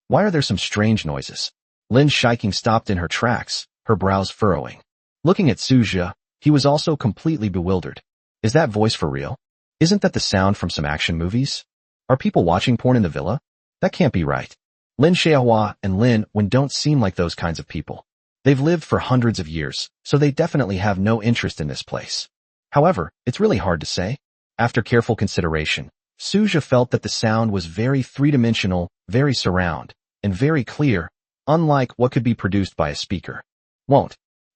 Why are there some strange noises? Lin Shiking stopped in her tracks, her brows furrowing. Looking at Su Zhe, he was also completely bewildered. Is that voice for real? Isn't that the sound from some action movies? Are people watching porn in the villa? That can't be right. Lin Xiaohua and Lin Wen don't seem like those kinds of people. They've lived for hundreds of years, so they definitely have no interest in this place. However, it's really hard to say. After careful consideration, Su Zhe felt that the sound was very three-dimensional, very surround, and very clear, unlike what could be produced by a speaker.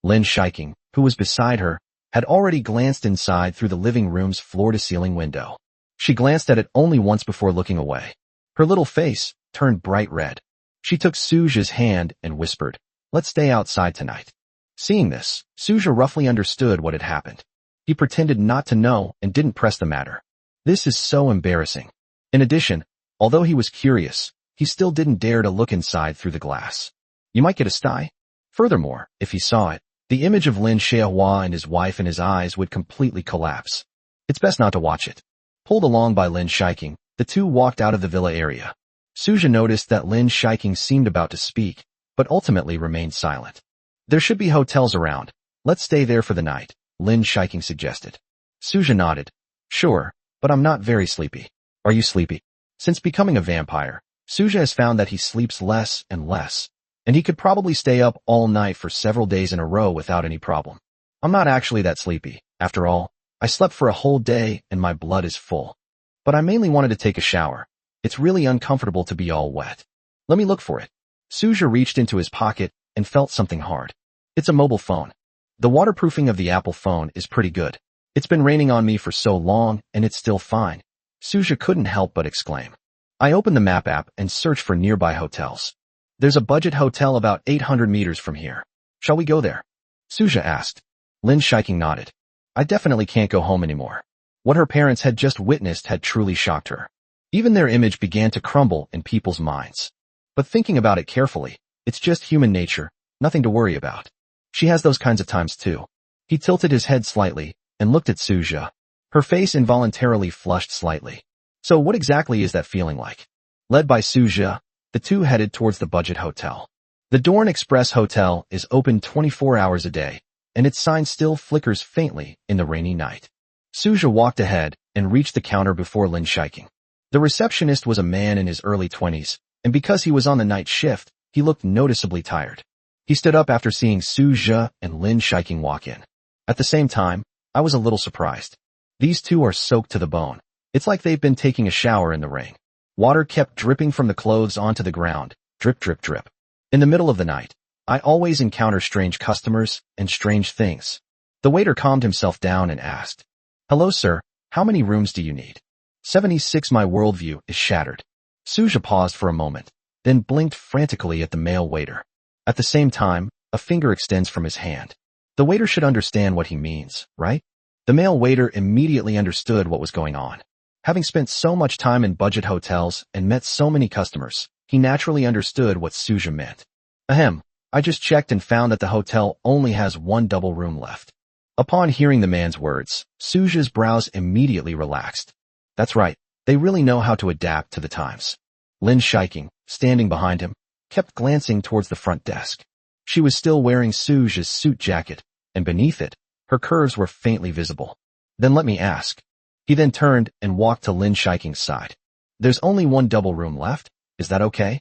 Lin Shiking, who was beside her, had already glanced inside through the living room's floor-to-ceiling window. She glanced at it only once before looking away. Her little face turned bright red. She took Su Zhe's hand and whispered, "Let's stay outside tonight." Seeing this, Su Zhe roughly understood what had happened. He pretended not to know and didn't press the matter. This is so embarrassing. In addition, although he was curious, he still didn't dare to look inside through the glass. You might get a sty. Furthermore, if he saw it, the image of Lin Xiaohua and his wife in his eyes would completely collapse. It's best not to watch it. Pulled along by Lin Shiking, the two walked out of the villa area. Su Zhe noticed that Lin Shiking seemed about to speak, but ultimately remained silent. There should be hotels around. Let's stay there for the night, Lin Shiking suggested. Su Zhe nodded. Sure, but I'm not very sleepy. Are you sleepy? Since becoming a vampire, Su Zhe has found that he sleeps less and less, and he could probably stay up all night for several days in a row without any problem. I'm not actually that sleepy. After all, I slept for a whole day and my blood is full. But I mainly wanted to take a shower. It's really uncomfortable to be all wet. Let me look for it. Suja reached into his pocket and felt something hard. It's a mobile phone. The waterproofing of the Apple phone is pretty good. It's been raining on me for so long and it's still fine. Suja couldn't help but exclaim. I opened the map app and searched for nearby hotels. There's a budget hotel about 800 meters from here. Shall we go there? Suja asked. Lin Shiking nodded. I definitely can't go home anymore. What her parents had just witnessed had truly shocked her. Even their image began to crumble in people's minds. But thinking about it carefully, it's just human nature, nothing to worry about. She has those kinds of times too. He tilted his head slightly and looked at Suja. Her face involuntarily flushed slightly. So what exactly is that feeling like? Led by Suja, the two headed towards the budget hotel. The Dorn Express Hotel is open 24 hours a day, and its sign still flickers faintly in the rainy night. Suja walked ahead and reached the counter before Lin Shiking. The receptionist was a man in his early 20s, and because he was on the night shift, he looked noticeably tired. He stood up after seeing Suja and Lin Shiking walk in. At the same time, I was a little surprised. These two are soaked to the bone. It's like they've been taking a shower in the rain. Water kept dripping from the clothes onto the ground, drip, drip, drip. In the middle of the night, I always encounter strange customers and strange things. The waiter calmed himself down and asked, Hello, sir, how many rooms do you need? 76. My worldview is shattered. Suja paused for a moment, then blinked frantically at the male waiter. At the same time, a finger extends from his hand. The waiter should understand what he means, right? The male waiter immediately understood what was going on. Having spent so much time in budget hotels and met so many customers, he naturally understood what Suja meant. Ahem, I just checked and found that the hotel only has one double room left. Upon hearing the man's words, Suja's brows immediately relaxed. That's right, they really know how to adapt to the times. Lin Shiking, standing behind him, kept glancing towards the front desk. She was still wearing Suja's suit jacket, and beneath it, her curves were faintly visible. Then let me ask. He then turned and walked to Lin Shiking's side. There's only one double room left, is that okay?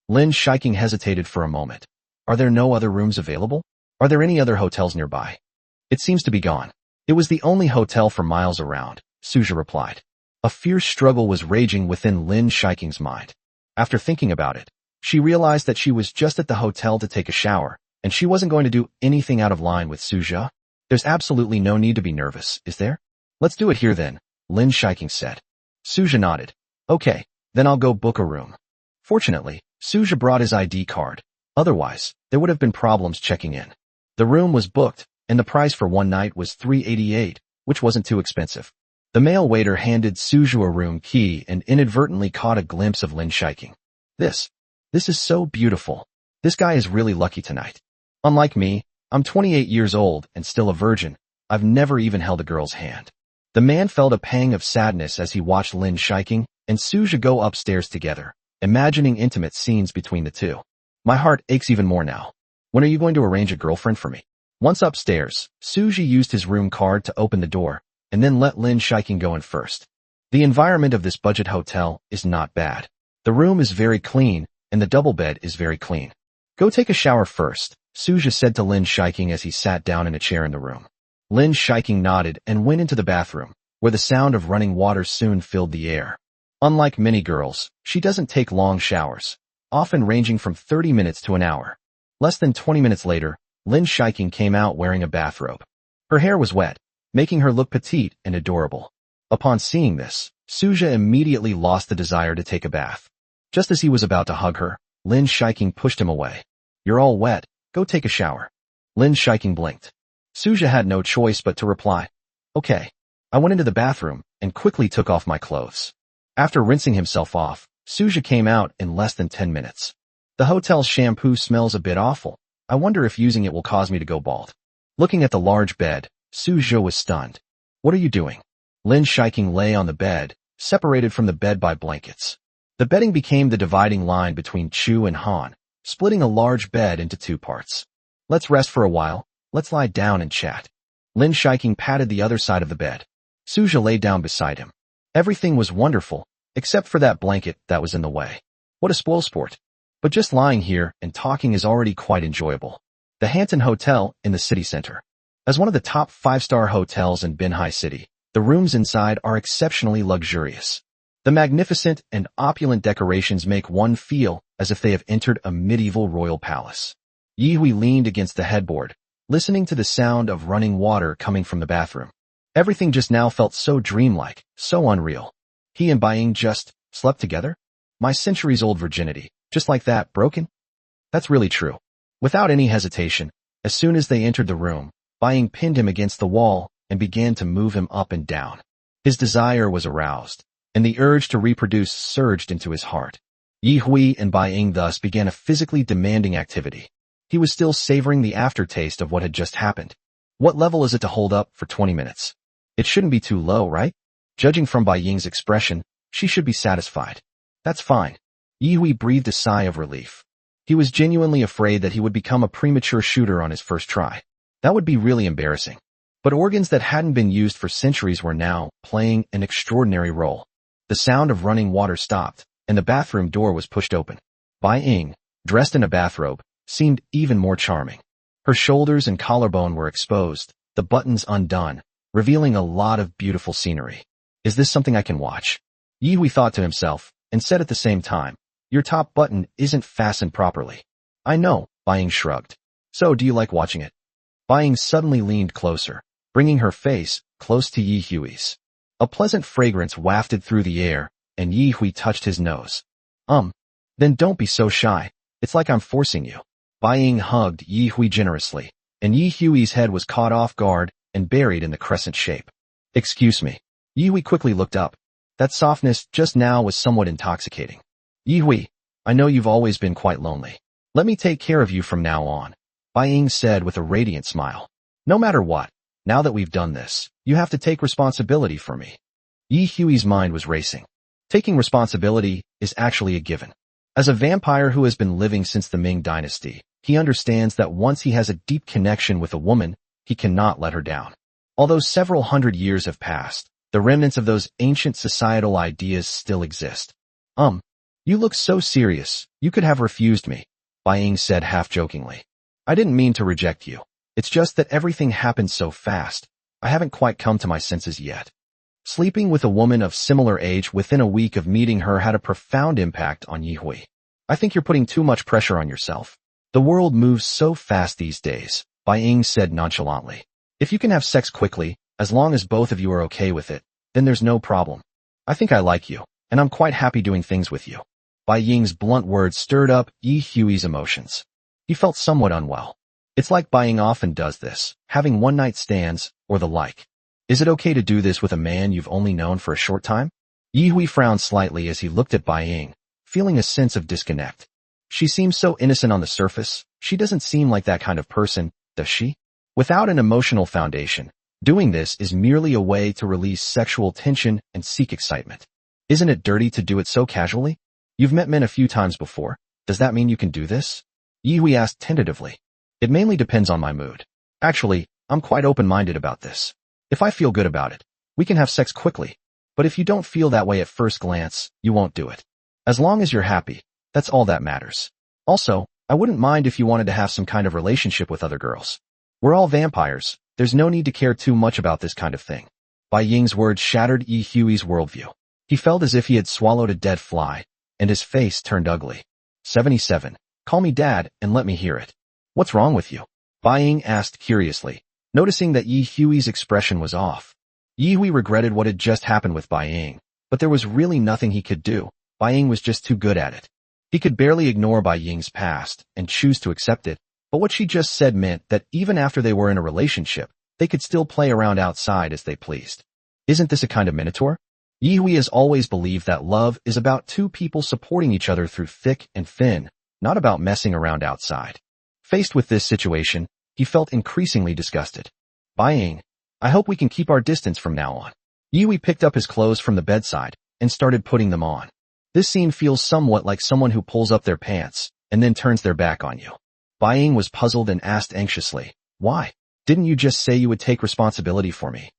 Lin Shiking hesitated for a moment. Are there no other rooms available? Are there any other hotels nearby? It seems to be gone. It was the only hotel for miles around, Suja replied. A fierce struggle was raging within Lin Shiking's mind. After thinking about it, she realized that she was just at the hotel to take a shower, and she wasn't going to do anything out of line with Suja. There's absolutely no need to be nervous, is there? Let's do it here then, Lin Shiking said. Suja nodded. Okay, then I'll go book a room. Fortunately, Suja brought his ID card. Otherwise, there would have been problems checking in. The room was booked, and the price for one night was $388, which wasn't too expensive. The male waiter handed Suja a room key and inadvertently caught a glimpse of Lin Shiking. This is so beautiful. This guy is really lucky tonight. Unlike me, I'm 28 years old and still a virgin. I've never even held a girl's hand. The man felt a pang of sadness as he watched Lin Shiking and Suja go upstairs together, imagining intimate scenes between the two. My heart aches even more now. When are you going to arrange a girlfriend for me? Once upstairs, Suja used his room card to open the door and then let Lin Shiking go in first. The environment of this budget hotel is not bad. The room is very clean and the double bed is very clean. Go take a shower first, Suja said to Lin Shiking as he sat down in a chair in the room. Lin Shiking nodded and went into the bathroom, where the sound of running water soon filled the air. Unlike many girls, she doesn't take long showers, often ranging from 30 minutes to an hour. Less than 20 minutes later, Lin Shiking came out wearing a bathrobe. Her hair was wet, making her look petite and adorable. Upon seeing this, Suja immediately lost the desire to take a bath. Just as he was about to hug her, Lin Shiking pushed him away. You're all wet, go take a shower. Lin Shiking blinked. Suja had no choice but to reply, Okay. I went into the bathroom and quickly took off my clothes. After rinsing himself off, Suja came out in less than 10 minutes. The hotel's shampoo smells a bit awful. I wonder if using it will cause me to go bald. Looking at the large bed, Suja was stunned. What are you doing? Lin Shiking lay on the bed, separated from the bed by blankets. The bedding became the dividing line between Chu and Han, splitting a large bed into two parts. Let's rest for a while. Let's lie down and chat. Lin Shiking patted the other side of the bed. Suja lay down beside him. Everything was wonderful, except for that blanket that was in the way. What a spoilsport. But just lying here and talking is already quite enjoyable. The Hampton Hotel in the city center. As one of the top 5-star hotels in Binhai City, the rooms inside are exceptionally luxurious. The magnificent and opulent decorations make one feel as if they have entered a medieval royal palace. Yi Hui leaned against the headboard, listening to the sound of running water coming from the bathroom. Everything just now felt so dreamlike, so unreal. He and Bai Ying just slept together? My centuries-old virginity, just like that, broken? That's really true. Without any hesitation, as soon as they entered the room, Bai Ying pinned him against the wall and began to move him up and down. His desire was aroused, and the urge to reproduce surged into his heart. Yi Hui and Bai Ying thus began a physically demanding activity. He was still savoring the aftertaste of what had just happened. What level is it to hold up for 20 minutes? It shouldn't be too low, right? Judging from Bai Ying's expression, she should be satisfied. That's fine. Yi Hui breathed a sigh of relief. He was genuinely afraid that he would become a premature shooter on his first try. That would be really embarrassing. But organs that hadn't been used for centuries were now playing an extraordinary role. The sound of running water stopped, and the bathroom door was pushed open. Bai Ying, dressed in a bathrobe, seemed even more charming. Her shoulders and collarbone were exposed, the buttons undone, revealing a lot of beautiful scenery. Is this something I can watch? Yi Hui thought to himself, and said at the same time, your top button isn't fastened properly. I know, Bai Ying shrugged. So do you like watching it? Bai Ying suddenly leaned closer, bringing her face close to Yi Hui's. A pleasant fragrance wafted through the air, and Yi Hui touched his nose. Then don't be so shy. It's like I'm forcing you. Bai Ying hugged Yi Hui generously, and Yi Hui's head was caught off guard and buried in the crescent shape. Excuse me. Yi Hui quickly looked up. That softness just now was somewhat intoxicating. Yi Hui, I know you've always been quite lonely. Let me take care of you from now on, Bai Ying said with a radiant smile. No matter what, now that we've done this, you have to take responsibility for me. Yi Hui's mind was racing. Taking responsibility is actually a given. As a vampire who has been living since the Ming Dynasty, he understands that once he has a deep connection with a woman, he cannot let her down. Although several hundred years have passed, the remnants of those ancient societal ideas still exist. You look so serious, you could have refused me, Bai Ying said half-jokingly. I didn't mean to reject you. It's just that everything happened so fast. I haven't quite come to my senses yet. Sleeping with a woman of similar age within a week of meeting her had a profound impact on Yi Hui. I think you're putting too much pressure on yourself. The world moves so fast these days, Bai Ying said nonchalantly. If you can have sex quickly, as long as both of you are okay with it, then there's no problem. I think I like you, and I'm quite happy doing things with you. Bai Ying's blunt words stirred up Yi Hui's emotions. He felt somewhat unwell. It's like Bai Ying often does this, having one-night stands, or the like. Is it okay to do this with a man you've only known for a short time? Yi Hui frowned slightly as he looked at Bai Ying, feeling a sense of disconnect. She seems so innocent on the surface. She doesn't seem like that kind of person, does she? Without an emotional foundation, doing this is merely a way to release sexual tension and seek excitement. Isn't it dirty to do it so casually? You've met men a few times before. Does that mean you can do this? Yi Hui asked tentatively. It mainly depends on my mood. Actually, I'm quite open-minded about this. If I feel good about it, we can have sex quickly. But if you don't feel that way at first glance, you won't do it. As long as you're happy, that's all that matters. Also, I wouldn't mind if you wanted to have some kind of relationship with other girls. We're all vampires. There's no need to care too much about this kind of thing. Bai Ying's words shattered Yi Hui's worldview. He felt as if he had swallowed a dead fly, and his face turned ugly. 77. Call me Dad and let me hear it. What's wrong with you? Bai Ying asked curiously, noticing that Yi Hui's expression was off. Yi Hui regretted what had just happened with Bai Ying, but there was really nothing he could do. Bai Ying was just too good at it. He could barely ignore Bai Ying's past and choose to accept it, but what she just said meant that even after they were in a relationship, they could still play around outside as they pleased. Isn't this a kind of minotaur? Yi Hui has always believed that love is about two people supporting each other through thick and thin, not about messing around outside. Faced with this situation, he felt increasingly disgusted. Bai Ying, I hope we can keep our distance from now on. Yi Hui picked up his clothes from the bedside and started putting them on. This scene feels somewhat like someone who pulls up their pants and then turns their back on you. Bai Ying was puzzled and asked anxiously, why? Didn't you just say you would take responsibility for me?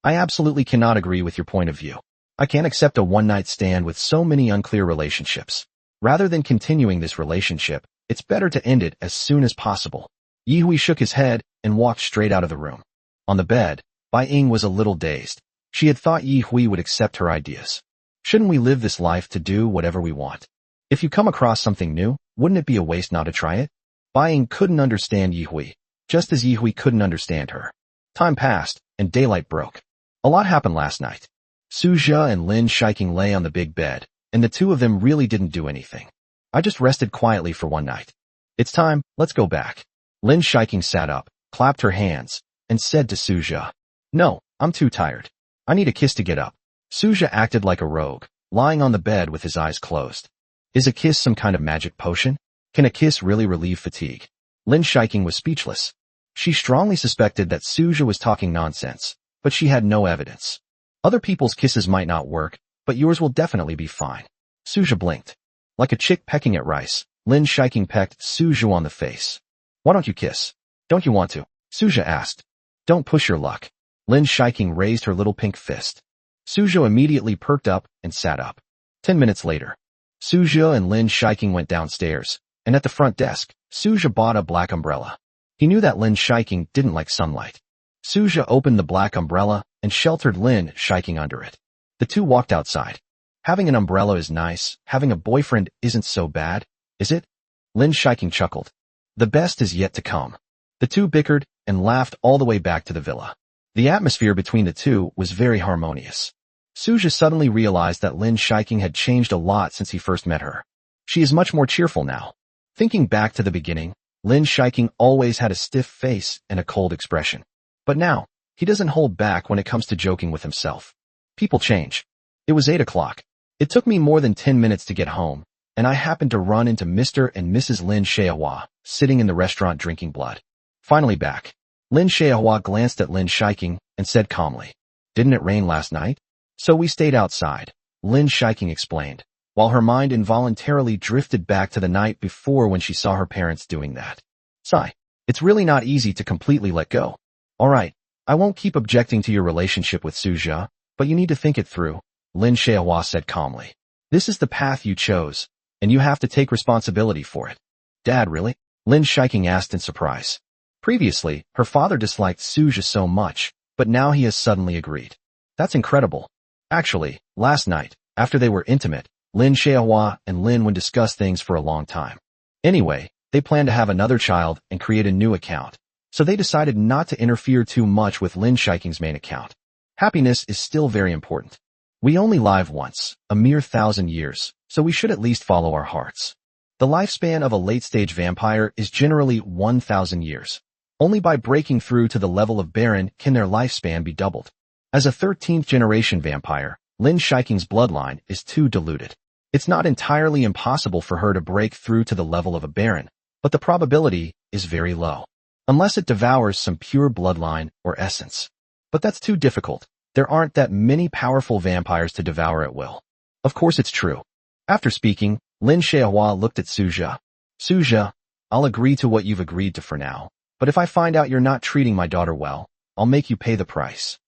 I absolutely cannot agree with your point of view. I can't accept a one-night stand with so many unclear relationships. Rather than continuing this relationship, it's better to end it as soon as possible. Yi Hui shook his head and walked straight out of the room. On the bed, Bai Ying was a little dazed. She had thought Yi Hui would accept her ideas. Shouldn't we live this life to do whatever we want? If you come across something new, wouldn't it be a waste not to try it? Bai Ying couldn't understand Yi Hui, just as Yi Hui couldn't understand her. Time passed, and daylight broke. A lot happened last night. Su Jia and Lin Shiking lay on the big bed, and the two of them really didn't do anything. I just rested quietly for one night. It's time, let's go back. Lin Shiking sat up, clapped her hands, and said to Su Jia, "No, I'm too tired. I need a kiss to get up." Su Jia acted like a rogue, lying on the bed with his eyes closed. Is a kiss some kind of magic potion? Can a kiss really relieve fatigue? Lin Shiking was speechless. She strongly suspected that Su Jia was talking nonsense, but she had no evidence. Other people's kisses might not work, but yours will definitely be fine. Su Jia blinked. Like a chick pecking at rice, Lin Shiking pecked Su Jia on the face. "Why don't you kiss? Don't you want to?" Su Jia asked. "Don't push your luck." Lin Shiking raised her little pink fist. Su Jia immediately perked up and sat up. 10 minutes later, Su Jia and Lin Shiking went downstairs, and at the front desk, Su Jia bought a black umbrella. He knew that Lin Shiking didn't like sunlight. Su Jia opened the black umbrella and sheltered Lin Shiking under it. The two walked outside. Having an umbrella is nice, having a boyfriend isn't so bad, is it? Lin Shiking chuckled. The best is yet to come. The two bickered and laughed all the way back to the villa. The atmosphere between the two was very harmonious. Su Jia suddenly realized that Lin Shiking had changed a lot since he first met her. She is much more cheerful now. Thinking back to the beginning, Lin Shiking always had a stiff face and a cold expression. But now, he doesn't hold back when it comes to joking with himself. People change. It was 8 o'clock. It took me more than 10 minutes to get home, and I happened to run into Mr. and Mrs. Lin Xiaohua, sitting in the restaurant drinking blood. Finally back. Lin Xiaohua glanced at Lin Shiking and said calmly, "Didn't it rain last night?" "So we stayed outside," Lin Shiking explained, while her mind involuntarily drifted back to the night before when she saw her parents doing that. Sigh. It's really not easy to completely let go. All right, I won't keep objecting to your relationship with Su Jia, but you need to think it through, Lin Xiaohua said calmly. This is the path you chose, and you have to take responsibility for it. Dad, really? Lin Shiking asked in surprise. Previously, her father disliked Su Jia so much, but now he has suddenly agreed. That's incredible. Actually, last night, after they were intimate, Lin Xiaohua and Lin would discuss things for a long time. Anyway, they planned to have another child and create a new account, so they decided not to interfere too much with Lin Shiking's main account. Happiness is still very important. We only live once, a mere 1,000 years, so we should at least follow our hearts. The lifespan of a late-stage vampire is generally 1,000 years. Only by breaking through to the level of Baron can their lifespan be doubled. As a 13th-generation vampire, Lin Shiking's bloodline is too diluted. It's not entirely impossible for her to break through to the level of a Baron, but the probability is very low. Unless it devours some pure bloodline or essence. But that's too difficult. There aren't that many powerful vampires to devour at will. Of course it's true. After speaking, Lin Xiaohua looked at Su Jia. Su Jia, I'll agree to what you've agreed to for now, but if I find out you're not treating my daughter well, I'll make you pay the price.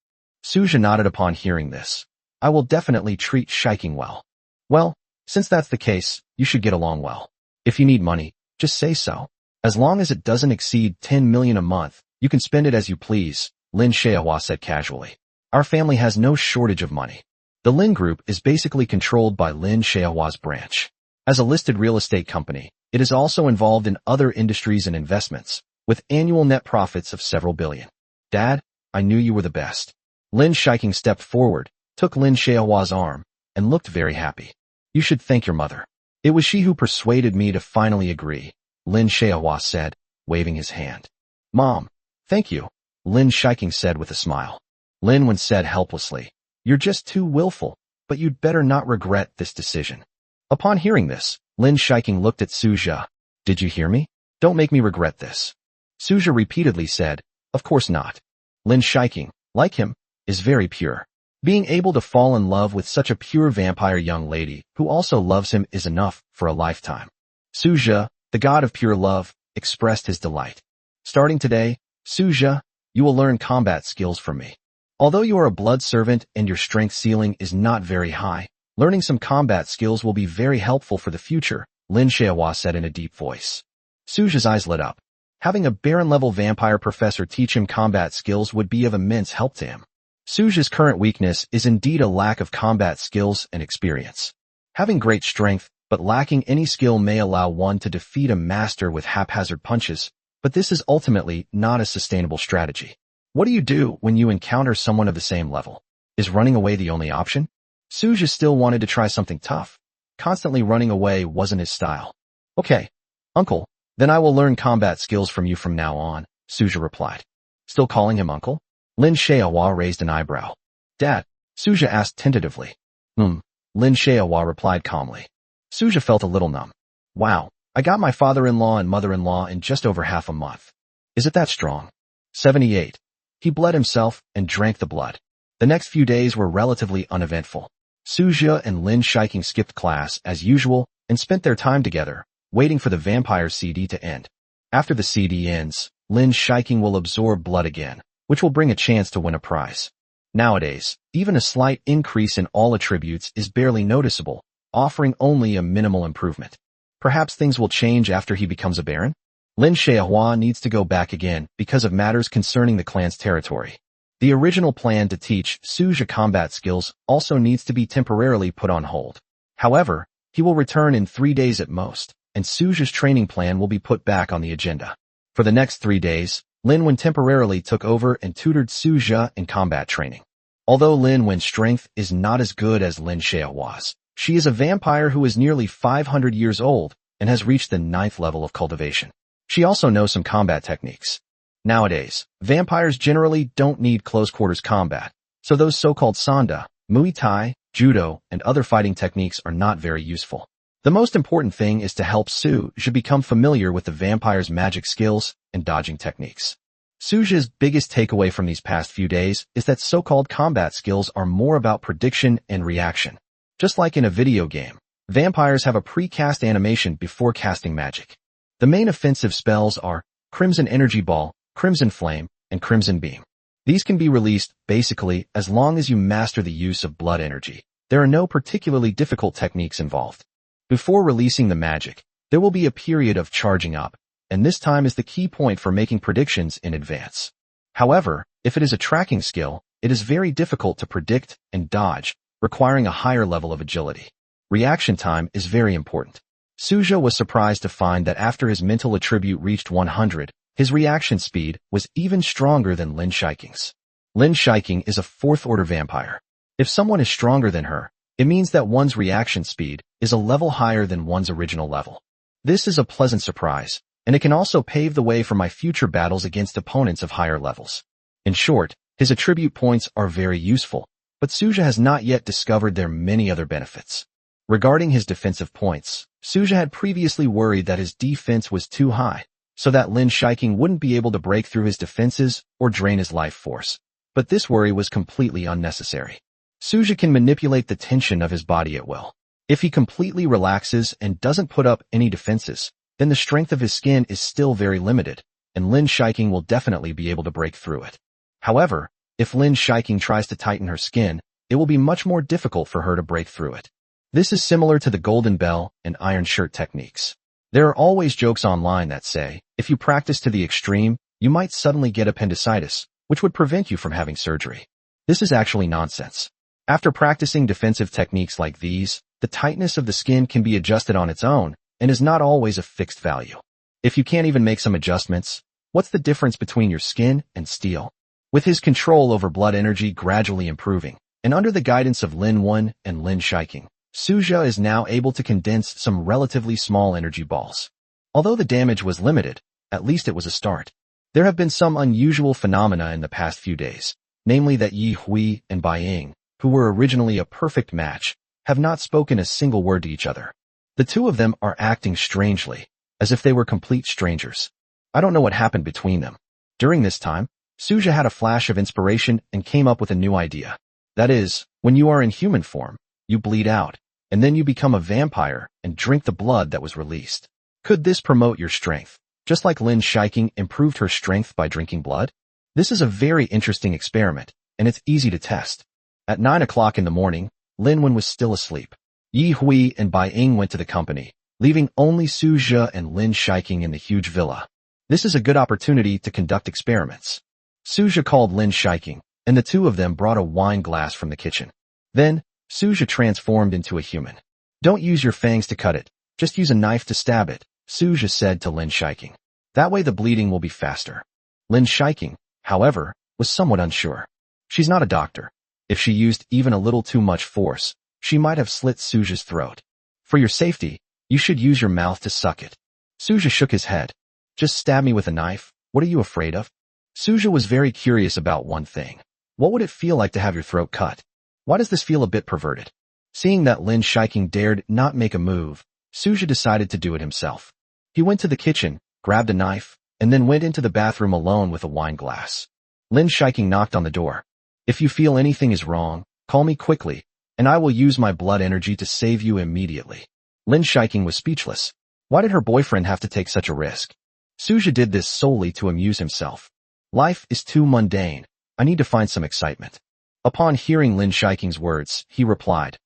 Su Jia nodded upon hearing this. I will definitely treat Shiking well. Well, since that's the case, you should get along well. If you need money, just say so. As long as it doesn't exceed 10 million a month, you can spend it as you please, Lin Xiaohua said casually. Our family has no shortage of money. The Lin Group is basically controlled by Lin Xiaohua's branch. As a listed real estate company, it is also involved in other industries and investments, with annual net profits of several billion. Dad, I knew you were the best. Lin Shiking stepped forward, took Lin Xiaohua's arm, and looked very happy. You should thank your mother. It was she who persuaded me to finally agree, Lin Xiaohua said, waving his hand. Mom, thank you, Lin Shiking said with a smile. Lin Wen said helplessly, You're just too willful, but you'd better not regret this decision. Upon hearing this, Lin Shiking looked at Su Jia. Did you hear me? Don't make me regret this. Su Jia repeatedly said, Of course not. Lin Shiking, like him, is very pure. Being able to fall in love with such a pure vampire young lady who also loves him is enough for a lifetime. Su Jia, the god of pure love, expressed his delight. Starting today, Su Jia, you will learn combat skills from me. Although you are a blood servant and your strength ceiling is not very high, learning some combat skills will be very helpful for the future, Lin Xiaohua said in a deep voice. Su Jia's eyes lit up. Having a Baron-level vampire professor teach him combat skills would be of immense help to him. Suja's current weakness is indeed a lack of combat skills and experience. Having great strength, but lacking any skill may allow one to defeat a master with haphazard punches, but this is ultimately not a sustainable strategy. What do you do when you encounter someone of the same level? Is running away the only option? Suja still wanted to try something tough. Constantly running away wasn't his style. Okay, uncle, then I will learn combat skills from you from now on, Suja replied. Still calling him uncle? Lin Xiaohua raised an eyebrow. Dad, Suja asked tentatively. Lin Xiaohua replied calmly. Suja felt a little numb. Wow, I got my father-in-law and mother-in-law in just over half a month. Is it that strong? 78. He bled himself and drank the blood. The next few days were relatively uneventful. Suja and Lin Shiking skipped class as usual and spent their time together, waiting for the vampire CD to end. After the CD ends, Lin Shiking will absorb blood again, which will bring a chance to win a prize. Nowadays, even a slight increase in all attributes is barely noticeable, offering only a minimal improvement. Perhaps things will change after he becomes a baron? Lin Xiaohua needs to go back again because of matters concerning the clan's territory. The original plan to teach Suja combat skills also needs to be temporarily put on hold. However, he will return in 3 days at most, and Suja's training plan will be put back on the agenda. For the next 3 days, Lin Wen temporarily took over and tutored Suja in combat training. Although Lin Wen's strength is not as good as Lin Xiaohua's, she is a vampire who is nearly 500 years old and has reached the 9th level of cultivation. She also knows some combat techniques. Nowadays, vampires generally don't need close-quarters combat, so those so-called Sanda, Muay Thai, Judo, and other fighting techniques are not very useful. The most important thing is to help Suja become familiar with the vampire's magic skills and dodging techniques. Suja's biggest takeaway from these past few days is that so-called combat skills are more about prediction and reaction. Just like in a video game, vampires have a pre-cast animation before casting magic. The main offensive spells are Crimson Energy Ball, Crimson Flame, and Crimson Beam. These can be released, basically, as long as you master the use of blood energy. There are no particularly difficult techniques involved. Before releasing the magic, there will be a period of charging up, and this time is the key point for making predictions in advance. However, if it is a tracking skill, it is very difficult to predict and dodge, requiring a higher level of agility. Reaction time is very important. Suja was surprised to find that after his mental attribute reached 100, his reaction speed was even stronger than Lin Shiking's. Lin Shiking is a 4th-order vampire. If someone is stronger than her, it means that one's reaction speed is a level higher than one's original level. This is a pleasant surprise, and it can also pave the way for my future battles against opponents of higher levels. In short, his attribute points are very useful, but Suja has not yet discovered their many other benefits. Regarding his defensive points, Suja had previously worried that his defense was too high, so that Lin Shiking wouldn't be able to break through his defenses or drain his life force. But this worry was completely unnecessary. Suja can manipulate the tension of his body at will. If he completely relaxes and doesn't put up any defenses, then the strength of his skin is still very limited, and Lin Shiking will definitely be able to break through it. However, if Lin Shiking tries to tighten her skin, it will be much more difficult for her to break through it. This is similar to the Golden Bell and Iron Shirt techniques. There are always jokes online that say, if you practice to the extreme, you might suddenly get appendicitis, which would prevent you from having surgery. This is actually nonsense. After practicing defensive techniques like these, the tightness of the skin can be adjusted on its own and is not always a fixed value. If you can't even make some adjustments, what's the difference between your skin and steel? With his control over blood energy gradually improving, and under the guidance of Lin Wen and Lin Shiking, Suja is now able to condense some relatively small energy balls. Although the damage was limited, at least it was a start. There have been some unusual phenomena in the past few days, namely that Yi Hui and Bai Ying, who were originally a perfect match, have not spoken a single word to each other. The two of them are acting strangely, as if they were complete strangers. I don't know what happened between them. During this time, Suja had a flash of inspiration and came up with a new idea. That is, when you are in human form, you bleed out, and then you become a vampire and drink the blood that was released. Could this promote your strength, just like Lin Shiking improved her strength by drinking blood? This is a very interesting experiment, and it's easy to test. At 9 o'clock in the morning, Lin Wen was still asleep. Yi Hui and Bai Ying went to the company, leaving only Suja and Lin Shiking in the huge villa. This is a good opportunity to conduct experiments. Suja called Lin Shiking, and the two of them brought a wine glass from the kitchen. Then, Suja transformed into a human. Don't use your fangs to cut it, just use a knife to stab it, Suja said to Lin Shiking. That way the bleeding will be faster. Lin Shiking, however, was somewhat unsure. She's not a doctor. If she used even a little too much force, she might have slit Suja's throat. For your safety, you should use your mouth to suck it. Suja shook his head. Just stab me with a knife, what are you afraid of? Suja was very curious about one thing. What would it feel like to have your throat cut? Why does this feel a bit perverted? Seeing that Lin Shiking dared not make a move, Suja decided to do it himself. He went to the kitchen, grabbed a knife, and then went into the bathroom alone with a wine glass. Lin Shiking knocked on the door. If you feel anything is wrong, call me quickly, and I will use my blood energy to save you immediately. Lin Shiking was speechless. Why did her boyfriend have to take such a risk? Suja did this solely to amuse himself. Life is too mundane. I need to find some excitement. Upon hearing Lin Shiking's words, he replied,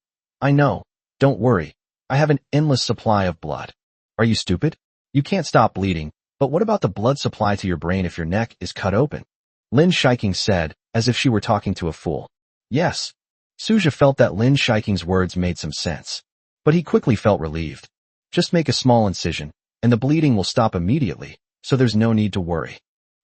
I know. Don't worry. I have an endless supply of blood. Are you stupid? You can't stop bleeding, but what about the blood supply to your brain if your neck is cut open? Lin Shiking said, as if she were talking to a fool. Yes. Suja felt that Lin Shiking's words made some sense. But he quickly felt relieved. Just make a small incision, and the bleeding will stop immediately, so there's no need to worry.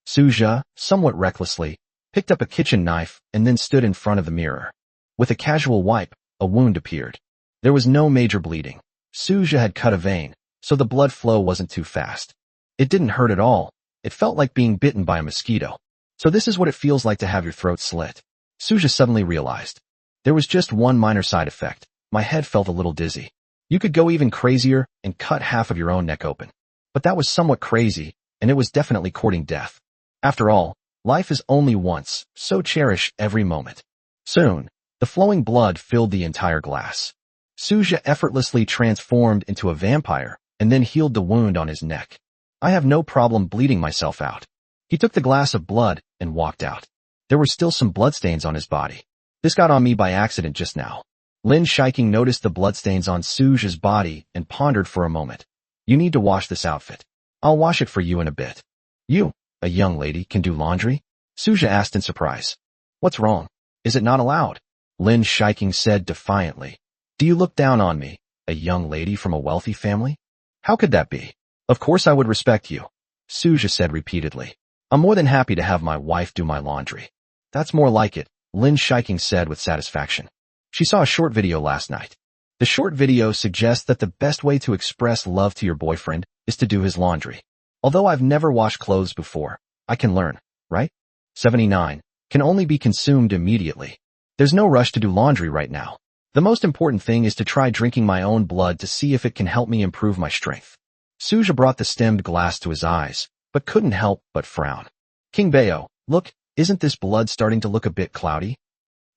Suja, somewhat recklessly, picked up a kitchen knife and then stood in front of the mirror. With a casual wipe, a wound appeared. There was no major bleeding. Suja had cut a vein, so the blood flow wasn't too fast. It didn't hurt at all. It felt like being bitten by a mosquito. So this is what it feels like to have your throat slit. Suja suddenly realized. There was just one minor side effect. My head felt a little dizzy. You could go even crazier and cut half of your own neck open. But that was somewhat crazy, and it was definitely courting death. After all, life is only once, so cherish every moment. Soon, the flowing blood filled the entire glass. Suja effortlessly transformed into a vampire and then healed the wound on his neck. I have no problem bleeding myself out. He took the glass of blood and walked out. There were still some bloodstains on his body. This got on me by accident just now. Lin Shiking noticed the bloodstains on Suja's body and pondered for a moment. You need to wash this outfit. I'll wash it for you in a bit. You, a young lady, can do laundry? Suja asked in surprise. What's wrong? Is it not allowed? Lin Shiking said defiantly. Do you look down on me, a young lady from a wealthy family? How could that be? Of course I would respect you. Suja said repeatedly. I'm more than happy to have my wife do my laundry. That's more like it, Lin Shiking said with satisfaction. She saw a short video last night. The short video suggests that the best way to express love to your boyfriend is to do his laundry. Although I've never washed clothes before, I can learn, right? 79. Can only be consumed immediately. There's no rush to do laundry right now. The most important thing is to try drinking my own blood to see if it can help me improve my strength. Suja brought the stemmed glass to his eyes, but couldn't help but frown. King Bayo, look, isn't this blood starting to look a bit cloudy?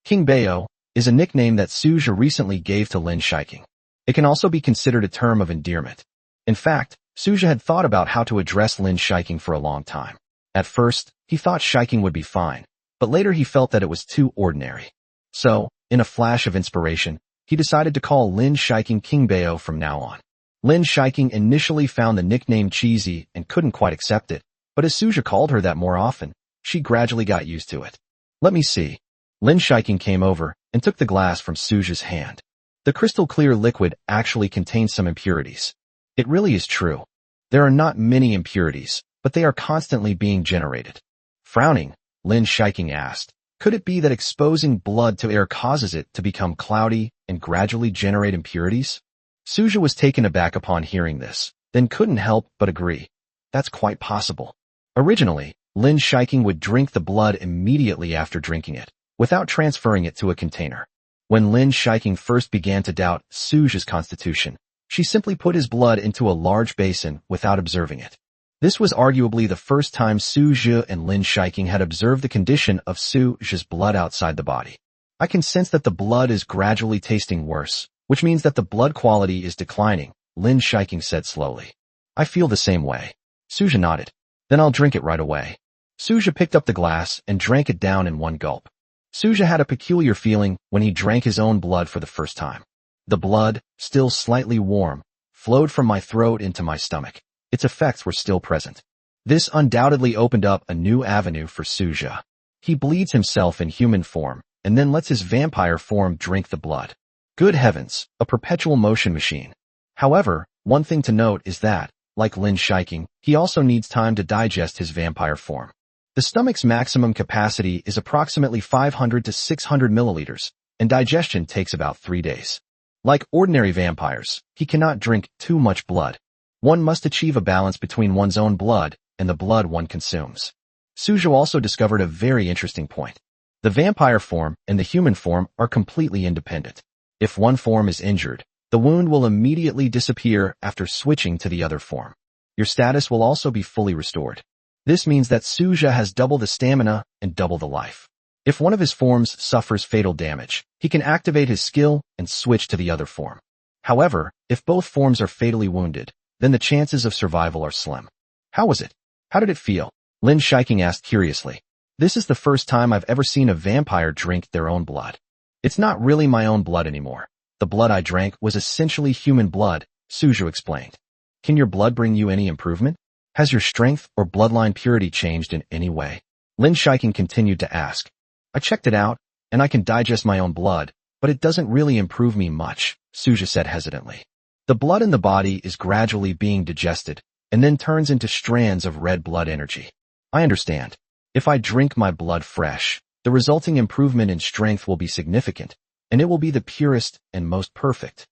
King Bayo is a nickname that Suja recently gave to Lin Shiking. It can also be considered a term of endearment. In fact, Suja had thought about how to address Lin Shiking for a long time. At first, he thought Shiking would be fine, but later he felt that it was too ordinary. So, in a flash of inspiration, he decided to call Lin Shiking King Bayo from now on. Lin Shiking initially found the nickname cheesy and couldn't quite accept it, but as Suja called her that more often, she gradually got used to it. Let me see. Lin Shiking came over and took the glass from Suja's hand. The crystal clear liquid actually contains some impurities. It really is true. There are not many impurities, but they are constantly being generated. Frowning, Lin Shiking asked, could it be that exposing blood to air causes it to become cloudy and gradually generate impurities? Suja was taken aback upon hearing this, then couldn't help but agree. That's quite possible. Originally, Lin Shiking would drink the blood immediately after drinking it, without transferring it to a container. When Lin Shiking first began to doubt Suja's constitution, she simply put his blood into a large basin without observing it. This was arguably the first time Suja and Lin Shiking had observed the condition of Suja's blood outside the body. I can sense that the blood is gradually tasting worse, which means that the blood quality is declining, Lin Shiking said slowly. I feel the same way. Suja nodded. Then I'll drink it right away. Suja picked up the glass and drank it down in one gulp. Suja had a peculiar feeling when he drank his own blood for the first time. The blood, still slightly warm, flowed from my throat into my stomach. Its effects were still present. This undoubtedly opened up a new avenue for Suja. He bleeds himself in human form, and then lets his vampire form drink the blood. Good heavens, a perpetual motion machine. However, one thing to note is that, like Lin Shiking, he also needs time to digest his vampire form. The stomach's maximum capacity is approximately 500 to 600 milliliters, and digestion takes about 3 days. Like ordinary vampires, he cannot drink too much blood. One must achieve a balance between one's own blood and the blood one consumes. Suja also discovered a very interesting point. The vampire form and the human form are completely independent. If one form is injured, the wound will immediately disappear after switching to the other form. Your status will also be fully restored. This means that Suja has double the stamina and double the life. If one of his forms suffers fatal damage, he can activate his skill and switch to the other form. However, if both forms are fatally wounded, then the chances of survival are slim. How was it? How did it feel? Lin Shiking asked curiously. This is the first time I've ever seen a vampire drink their own blood. It's not really my own blood anymore. The blood I drank was essentially human blood, Suja explained. Can your blood bring you any improvement? Has your strength or bloodline purity changed in any way? Lin Shiking continued to ask. I checked it out, and I can digest my own blood, but it doesn't really improve me much, Suja said hesitantly. The blood in the body is gradually being digested, and then turns into strands of red blood energy. I understand. If I drink my blood fresh, the resulting improvement in strength will be significant, and it will be the purest and most perfect.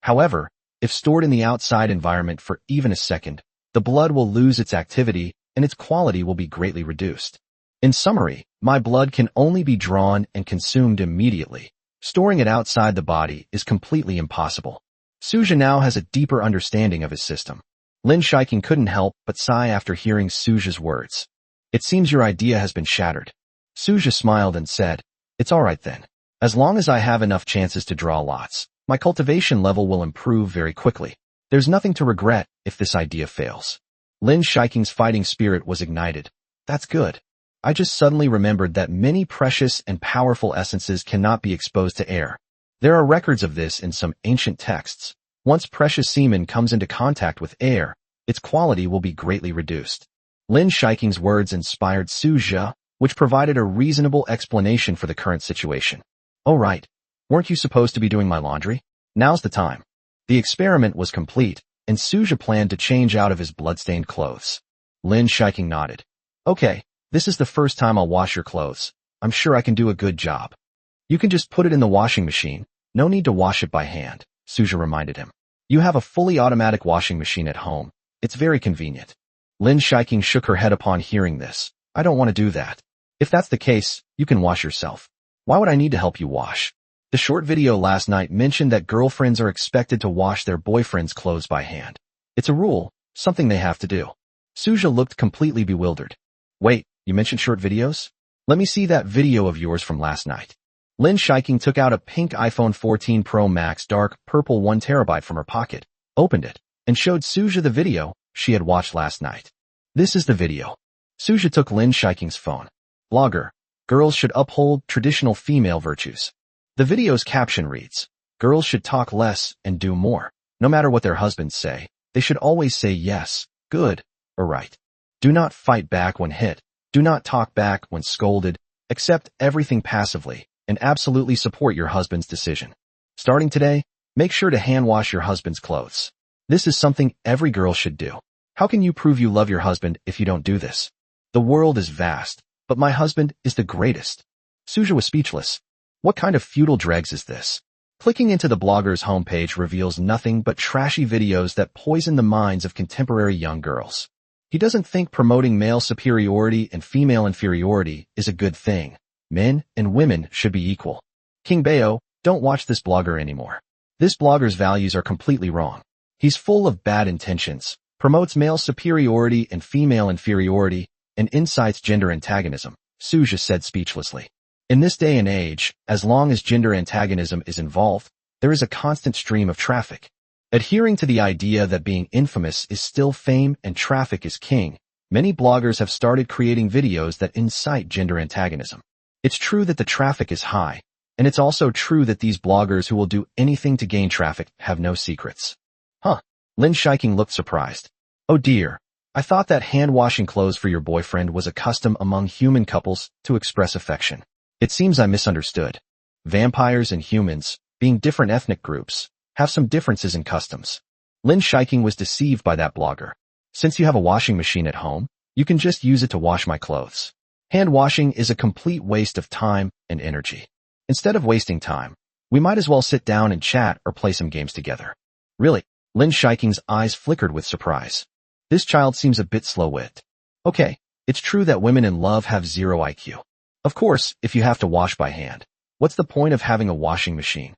However, if stored in the outside environment for even a second, the blood will lose its activity and its quality will be greatly reduced. In summary, my blood can only be drawn and consumed immediately. Storing it outside the body is completely impossible. Suja now has a deeper understanding of his system. Lin Shiking couldn't help but sigh after hearing Suja's words. It seems your idea has been shattered. Suja smiled and said, It's alright then. As long as I have enough chances to draw lots, my cultivation level will improve very quickly. There's nothing to regret if this idea fails. Lin Shiking's fighting spirit was ignited. That's good. I just suddenly remembered that many precious and powerful essences cannot be exposed to air. There are records of this in some ancient texts. Once precious semen comes into contact with air, its quality will be greatly reduced. Lin Shiking's words inspired Suja, which provided a reasonable explanation for the current situation. Oh right, weren't you supposed to be doing my laundry? Now's the time. The experiment was complete, and Suja planned to change out of his bloodstained clothes. Lin Shiking nodded. Okay, this is the first time I'll wash your clothes. I'm sure I can do a good job. You can just put it in the washing machine. No need to wash it by hand, Suja reminded him. You have a fully automatic washing machine at home. It's very convenient. Lin Shiking shook her head upon hearing this. I don't want to do that. If that's the case, you can wash yourself. Why would I need to help you wash? The short video last night mentioned that girlfriends are expected to wash their boyfriend's clothes by hand. It's a rule, something they have to do. Suja looked completely bewildered. Wait, you mentioned short videos? Let me see that video of yours from last night. Lin Shiking took out a pink iPhone 14 Pro Max dark purple 1 terabyte from her pocket, opened it, and showed Suja the video she had watched last night. This is the video. Suja took Lin Shiking's phone. Blogger, girls should uphold traditional female virtues. The video's caption reads, girls should talk less and do more. No matter what their husbands say, they should always say yes, good, or right. Do not fight back when hit. Do not talk back when scolded. Accept everything passively and absolutely support your husband's decision. Starting today, make sure to hand wash your husband's clothes. This is something every girl should do. How can you prove you love your husband if you don't do this? The world is vast, but my husband is the greatest. Suja was speechless. What kind of feudal dregs is this? Clicking into the blogger's homepage reveals nothing but trashy videos that poison the minds of contemporary young girls. He doesn't think promoting male superiority and female inferiority is a good thing. Men and women should be equal. King Bayo, don't watch this blogger anymore. This blogger's values are completely wrong. He's full of bad intentions, promotes male superiority and female inferiority, and incites gender antagonism, Suja said speechlessly. In this day and age, as long as gender antagonism is involved, there is a constant stream of traffic. Adhering to the idea that being infamous is still fame and traffic is king, many bloggers have started creating videos that incite gender antagonism. It's true that the traffic is high, and it's also true that these bloggers who will do anything to gain traffic have no secrets. Huh? Lin Shiking looked surprised. Oh dear, I thought that hand-washing clothes for your boyfriend was a custom among human couples to express affection. It seems I misunderstood. Vampires and humans, being different ethnic groups, have some differences in customs. Lin Shiking was deceived by that blogger. Since you have a washing machine at home, you can just use it to wash my clothes. Hand washing is a complete waste of time and energy. Instead of wasting time, we might as well sit down and chat or play some games together. Really? Lin Shiking's eyes flickered with surprise. This child seems a bit slow-witted. Okay, it's true that women in love have zero IQ. Of course, if you have to wash by hand, what's the point of having a washing machine?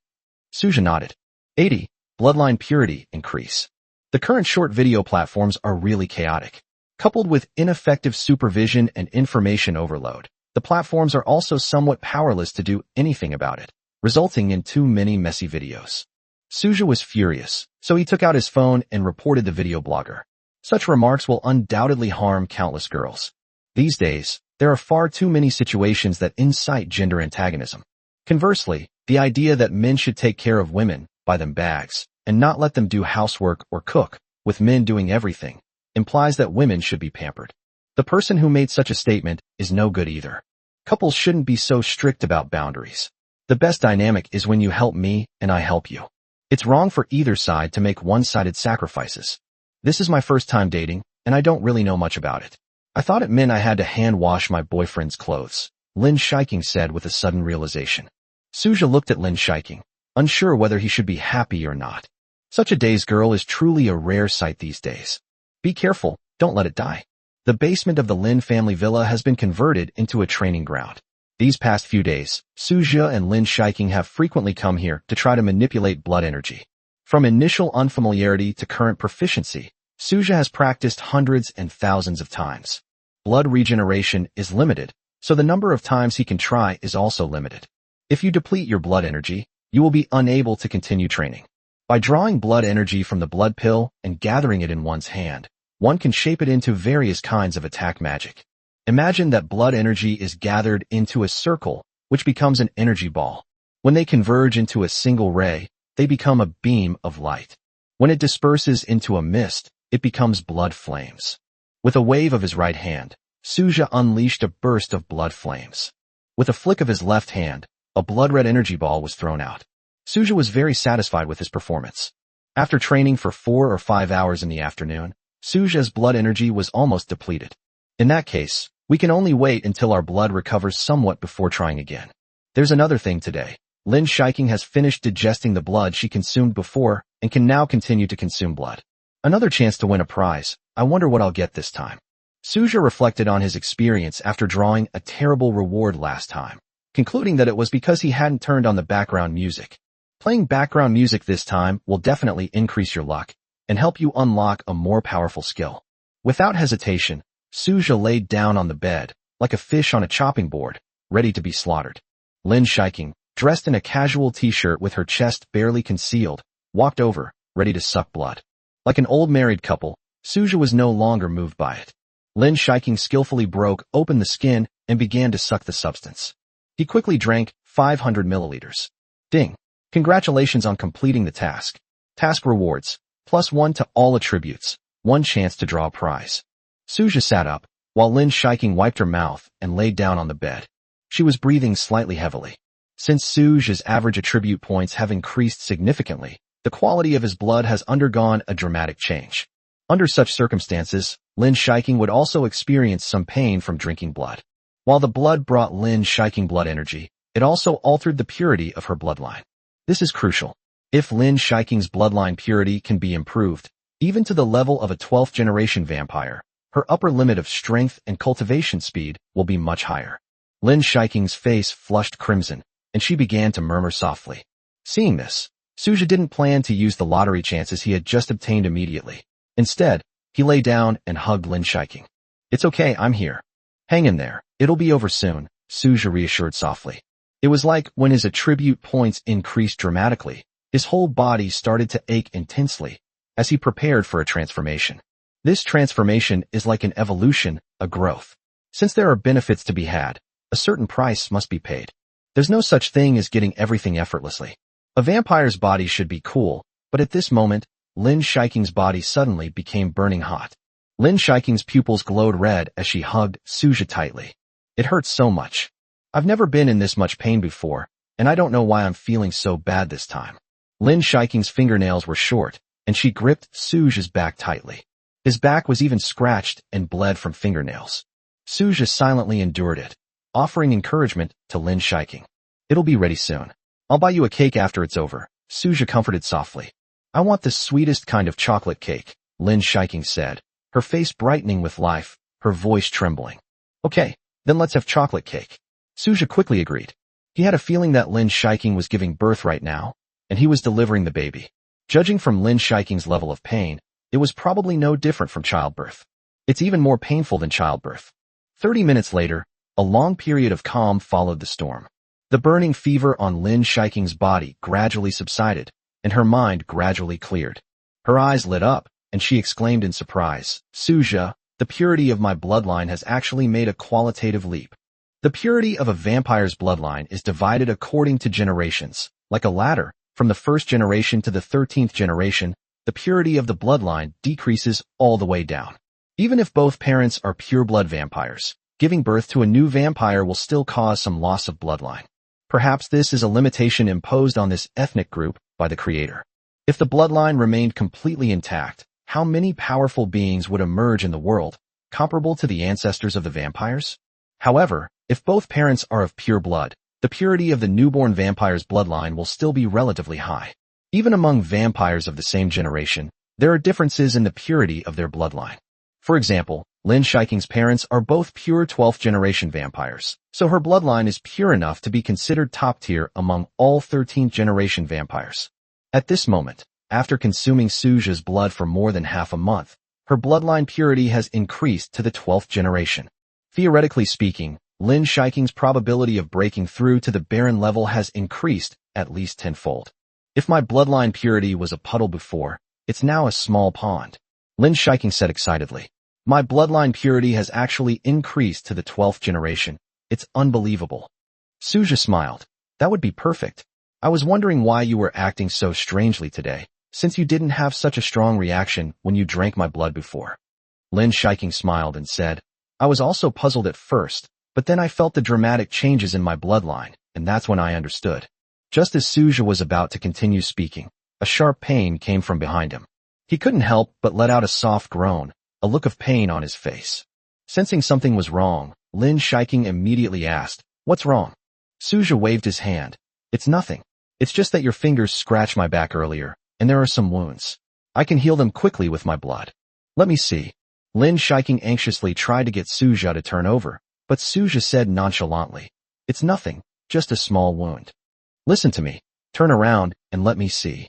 Suja nodded. 80. Bloodline purity increase. The current short video platforms are really chaotic. Coupled with ineffective supervision and information overload, the platforms are also somewhat powerless to do anything about it, resulting in too many messy videos. Suja was furious, so he took out his phone and reported the video blogger. Such remarks will undoubtedly harm countless girls. These days, there are far too many situations that incite gender antagonism. Conversely, the idea that men should take care of women, buy them bags, and not let them do housework or cook, with men doing everything, implies that women should be pampered. The person who made such a statement is no good either. Couples shouldn't be so strict about boundaries. The best dynamic is when you help me and I help you. It's wrong for either side to make one-sided sacrifices. This is my first time dating, and I don't really know much about it. I thought it meant I had to hand wash my boyfriend's clothes, Lin Shiking said with a sudden realization. Suja looked at Lin Shiking, unsure whether he should be happy or not. Such a day's girl is truly a rare sight these days. Be careful, don't let it die. The basement of the Lin family villa has been converted into a training ground. These past few days, Suja and Lin Shiking have frequently come here to try to manipulate blood energy. From initial unfamiliarity to current proficiency, Suja has practiced hundreds and thousands of times. Blood regeneration is limited, so the number of times he can try is also limited. If you deplete your blood energy, you will be unable to continue training. By drawing blood energy from the blood pill and gathering it in one's hand, one can shape it into various kinds of attack magic. Imagine that blood energy is gathered into a circle, which becomes an energy ball. When they converge into a single ray, they become a beam of light. When it disperses into a mist, it becomes blood flames. With a wave of his right hand, Suja unleashed a burst of blood flames. With a flick of his left hand, a blood-red energy ball was thrown out. Suja was very satisfied with his performance. After training for 4 or 5 hours in the afternoon, Suja's blood energy was almost depleted. In that case, we can only wait until our blood recovers somewhat before trying again. There's another thing today. Lin Shiking has finished digesting the blood she consumed before and can now continue to consume blood. Another chance to win a prize. I wonder what I'll get this time. Suja reflected on his experience after drawing a terrible reward last time, concluding that it was because he hadn't turned on the background music. Playing background music this time will definitely increase your luck and help you unlock a more powerful skill. Without hesitation, Suja laid down on the bed, like a fish on a chopping board, ready to be slaughtered. Lin Shiking, dressed in a casual t-shirt with her chest barely concealed, walked over, ready to suck blood. Like an old married couple, Suja was no longer moved by it. Lin Shiking skillfully broke open the skin and began to suck the substance. He quickly drank 500 milliliters. Ding! Congratulations on completing the task. Task rewards, +1 to all attributes, 1 chance to draw a prize. Suja sat up, while Lin Shiking wiped her mouth and laid down on the bed. She was breathing slightly heavily. Since Suja's average attribute points have increased significantly, the quality of his blood has undergone a dramatic change. Under such circumstances, Lin Shiking would also experience some pain from drinking blood. While the blood brought Lin Shiking blood energy, it also altered the purity of her bloodline. This is crucial. If Lin Shiking's bloodline purity can be improved, even to the level of a 12th generation vampire, her upper limit of strength and cultivation speed will be much higher. Lin Shiking's face flushed crimson, and she began to murmur softly. Seeing this, Suja didn't plan to use the lottery chances he had just obtained immediately. Instead, he lay down and hugged Lin Shiking. It's okay, I'm here. Hang in there, it'll be over soon, Suja reassured softly. It was like when his attribute points increased dramatically, his whole body started to ache intensely as he prepared for a transformation. This transformation is like an evolution, a growth. Since there are benefits to be had, a certain price must be paid. There's no such thing as getting everything effortlessly. A vampire's body should be cool, but at this moment, Lin Shiking's body suddenly became burning hot. Lin Shiking's pupils glowed red as she hugged Suja tightly. It hurts so much. I've never been in this much pain before, and I don't know why I'm feeling so bad this time. Lin Shiking's fingernails were short, and she gripped Suja's back tightly. His back was even scratched and bled from fingernails. Suja silently endured it, offering encouragement to Lin Shiking. It'll be ready soon. I'll buy you a cake after it's over, Suja comforted softly. I want the sweetest kind of chocolate cake, Lin Shiking said, her face brightening with life, her voice trembling. Okay, then let's have chocolate cake. Suja quickly agreed. He had a feeling that Lin Shiking was giving birth right now, and he was delivering the baby. Judging from Lin Shiking's level of pain, it was probably no different from childbirth. It's even more painful than childbirth. 30 minutes later, a long period of calm followed the storm. The burning fever on Lin Shiking's body gradually subsided, and her mind gradually cleared. Her eyes lit up, and she exclaimed in surprise, Suja, the purity of my bloodline has actually made a qualitative leap. The purity of a vampire's bloodline is divided according to generations. Like a ladder, from the first generation to the 13th generation, the purity of the bloodline decreases all the way down. Even if both parents are pure-blood vampires, giving birth to a new vampire will still cause some loss of bloodline. Perhaps this is a limitation imposed on this ethnic group by the creator. If the bloodline remained completely intact, how many powerful beings would emerge in the world, comparable to the ancestors of the vampires? However, if both parents are of pure blood, the purity of the newborn vampire's bloodline will still be relatively high. Even among vampires of the same generation, there are differences in the purity of their bloodline. For example, Lin Shiking's parents are both pure 12th generation vampires, so her bloodline is pure enough to be considered top tier among all 13th generation vampires. At this moment, after consuming Suja's blood for more than half a month, her bloodline purity has increased to the 12th generation. Theoretically speaking, Lin Shiking's probability of breaking through to the Baron level has increased at least tenfold. If my bloodline purity was a puddle before, it's now a small pond, Lin Shiking said excitedly. My bloodline purity has actually increased to the 12th generation. It's unbelievable. Suja smiled. That would be perfect. I was wondering why you were acting so strangely today, since you didn't have such a strong reaction when you drank my blood before. Lin Shiking smiled and said, I was also puzzled at first, but then I felt the dramatic changes in my bloodline, and that's when I understood. Just as Suja was about to continue speaking, a sharp pain came from behind him. He couldn't help but let out a soft groan, a look of pain on his face. Sensing something was wrong, Lin Shiking immediately asked, What's wrong? Suja waved his hand. It's nothing. It's just that your fingers scratched my back earlier, and there are some wounds. I can heal them quickly with my blood. Let me see. Lin Shiking anxiously tried to get Suja to turn over, but Suja said nonchalantly, It's nothing, just a small wound. Listen to me. Turn around and let me see.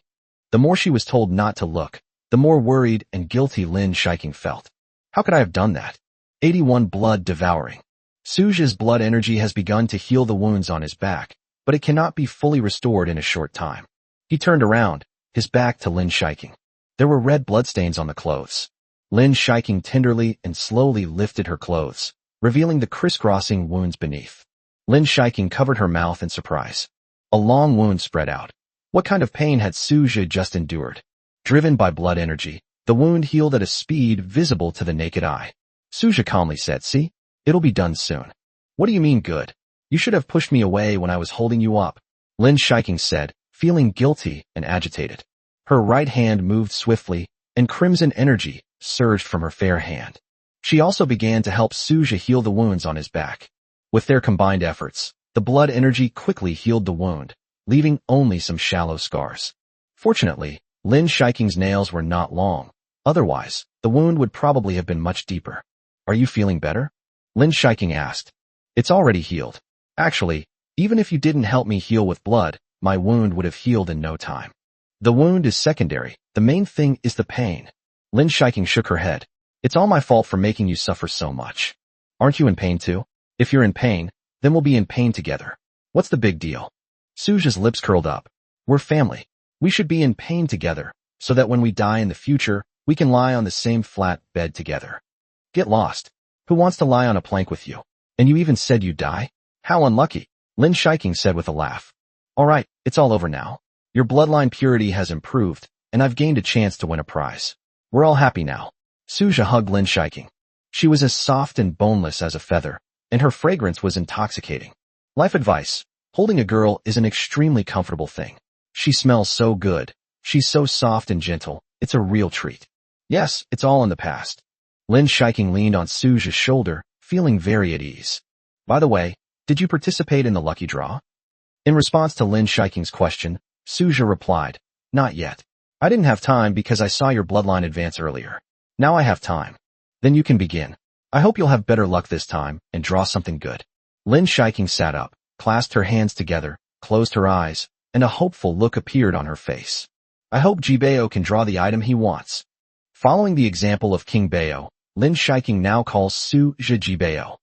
The more she was told not to look, the more worried and guilty Lin Shiking felt. How could I have done that? 81 Blood devouring. Suja's blood energy has begun to heal the wounds on his back, but it cannot be fully restored in a short time. He turned around, his back to Lin Shiking. There were red bloodstains on the clothes. Lin Shiking tenderly and slowly lifted her clothes, revealing the crisscrossing wounds beneath. Lin Shiking covered her mouth in surprise. A long wound spread out. What kind of pain had Suja just endured? Driven by blood energy, the wound healed at a speed visible to the naked eye. Suja calmly said, See? It'll be done soon. What do you mean good? You should have pushed me away when I was holding you up, Lin Shiking said, feeling guilty and agitated. Her right hand moved swiftly, and crimson energy surged from her fair hand. She also began to help Suja heal the wounds on his back. With their combined efforts, the blood energy quickly healed the wound, leaving only some shallow scars. Fortunately, Lin Shiking's nails were not long. Otherwise, the wound would probably have been much deeper. Are you feeling better? Lin Shiking asked. It's already healed. Actually, even if you didn't help me heal with blood, my wound would have healed in no time. The wound is secondary. The main thing is the pain. Lin Shiking shook her head. It's all my fault for making you suffer so much. Aren't you in pain too? If you're in pain, then we'll be in pain together. What's the big deal? Suja's lips curled up. We're family. We should be in pain together, so that when we die in the future, we can lie on the same flat bed together. Get lost. Who wants to lie on a plank with you? And you even said you'd die? How unlucky, Lin Shiking said with a laugh. All right, it's all over now. Your bloodline purity has improved, and I've gained a chance to win a prize. We're all happy now. Suja hugged Lin Shiking. She was as soft and boneless as a feather, and her fragrance was intoxicating. Life advice: holding a girl is an extremely comfortable thing. She smells so good. She's so soft and gentle. It's a real treat. Yes, it's all in the past. Lin Shiking leaned on Suja's shoulder, feeling very at ease. By the way, did you participate in the lucky draw? In response to Lin Shiking's question, Suja replied, not yet. I didn't have time because I saw your bloodline advance earlier. Now I have time. Then you can begin. I hope you'll have better luck this time and draw something good. Lin Shiking sat up, clasped her hands together, closed her eyes, and a hopeful look appeared on her face. I hope Jibao can draw the item he wants. Following the example of King Bao, Lin Shiking now calls Suja Jibao.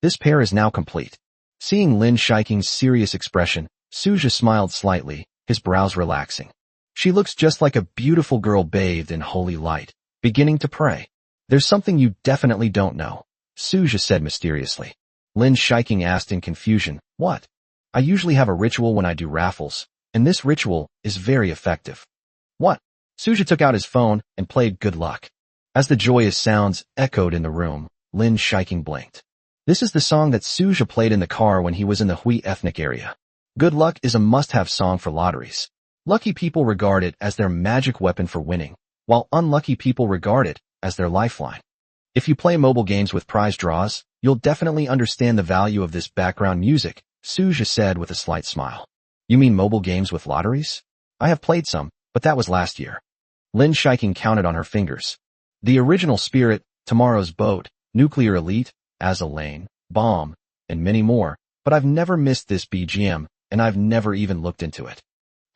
This pair is now complete. Seeing Lin Shiking's serious expression, Suja smiled slightly, his brows relaxing. She looks just like a beautiful girl bathed in holy light, beginning to pray. There's something you definitely don't know, Suja said mysteriously. Lin Shiking asked in confusion, what? I usually have a ritual when I do raffles, and this ritual is very effective. What? Suja took out his phone and played Good Luck. As the joyous sounds echoed in the room, Lin Shiking blinked. This is the song that Suja played in the car when he was in the Hui ethnic area. Good Luck is a must-have song for lotteries. Lucky people regard it as their magic weapon for winning, while unlucky people regard it as their lifeline. If you play mobile games with prize draws, you'll definitely understand the value of this background music, Suja said with a slight smile. You mean mobile games with lotteries? I have played some, but that was last year. Lin Shiking counted on her fingers. The Original Spirit, Tomorrow's Boat, Nuclear Elite, Azul Lane, Bomb, and many more, but I've never missed this BGM, and I've never even looked into it.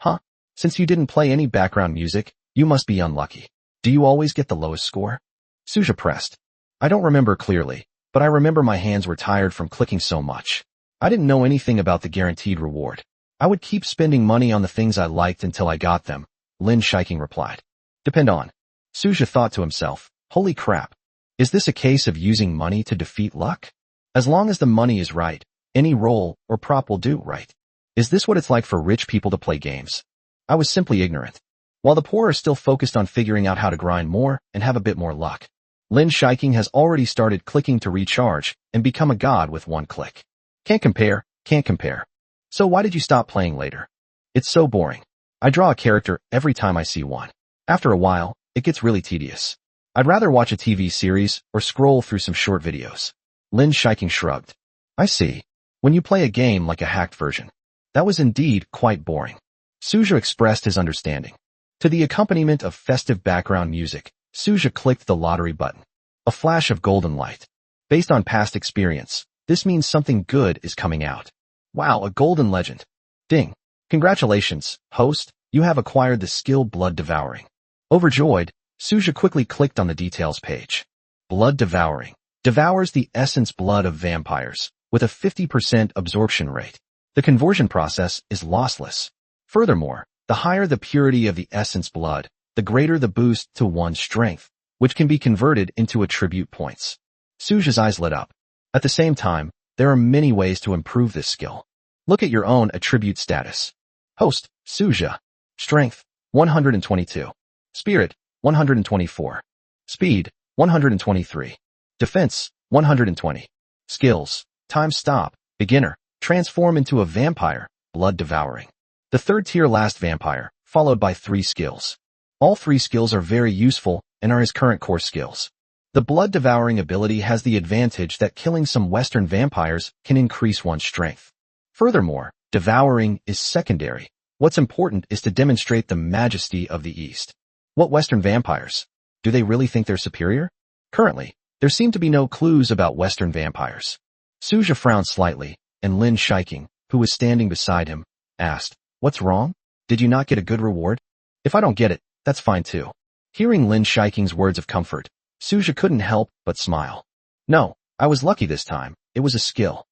Huh? Since you didn't play any background music, you must be unlucky. Do you always get the lowest score? Suja pressed. I don't remember clearly, but I remember my hands were tired from clicking so much. I didn't know anything about the guaranteed reward. I would keep spending money on the things I liked until I got them, Lin Shiking replied. Depend on. Suja thought to himself, holy crap. Is this a case of using money to defeat luck? As long as the money is right, any roll or prop will do, right? Is this what it's like for rich people to play games? I was simply ignorant. While the poor are still focused on figuring out how to grind more and have a bit more luck, Lin Shiking has already started clicking to recharge and become a god with one click. Can't compare, can't compare. So why did you stop playing later? It's so boring. I draw a character every time I see one. After a while, it gets really tedious. I'd rather watch a TV series or scroll through some short videos. Lin Shiking shrugged. I see. When you play a game like a hacked version. That was indeed quite boring. Suja expressed his understanding. To the accompaniment of festive background music, Suja clicked the lottery button. A flash of golden light. Based on past experience, this means something good is coming out. Wow, a golden legend. Ding. Congratulations, host, you have acquired the skill Blood Devouring. Overjoyed, Suja quickly clicked on the details page. Blood Devouring. Devours the essence blood of vampires, with a 50% absorption rate. The conversion process is lossless. Furthermore, the higher the purity of the essence blood, the greater the boost to one's strength, which can be converted into attribute points. Suja's eyes lit up. At the same time, there are many ways to improve this skill. Look at your own attribute status. Host, Suja. Strength, 122. Spirit, 124. Speed, 123. Defense, 120. Skills, time stop, beginner, transform into a vampire, Blood Devouring. The third tier last vampire, followed by 3 skills. All 3 skills are very useful and are his current core skills. The Blood Devouring ability has the advantage that killing some Western vampires can increase one's strength. Furthermore, devouring is secondary. What's important is to demonstrate the majesty of the East. What Western vampires? Do they really think they're superior? Currently, there seem to be no clues about Western vampires. Suja frowned slightly, and Lin Shiking, who was standing beside him, asked, what's wrong? Did you not get a good reward? If I don't get it, that's fine too. Hearing Lin Shiking's words of comfort, Suja couldn't help but smile. No, I was lucky this time. It was a skill.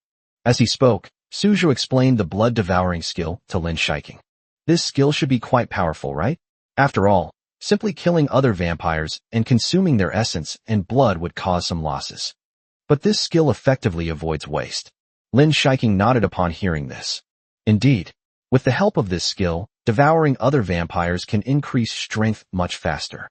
As he spoke, Suja explained the Blood Devouring skill to Lin Shiking. This skill should be quite powerful, right? After all, simply killing other vampires and consuming their essence and blood would cause some losses. But this skill effectively avoids waste. Lin Shiking nodded upon hearing this. Indeed, with the help of this skill, devouring other vampires can increase strength much faster.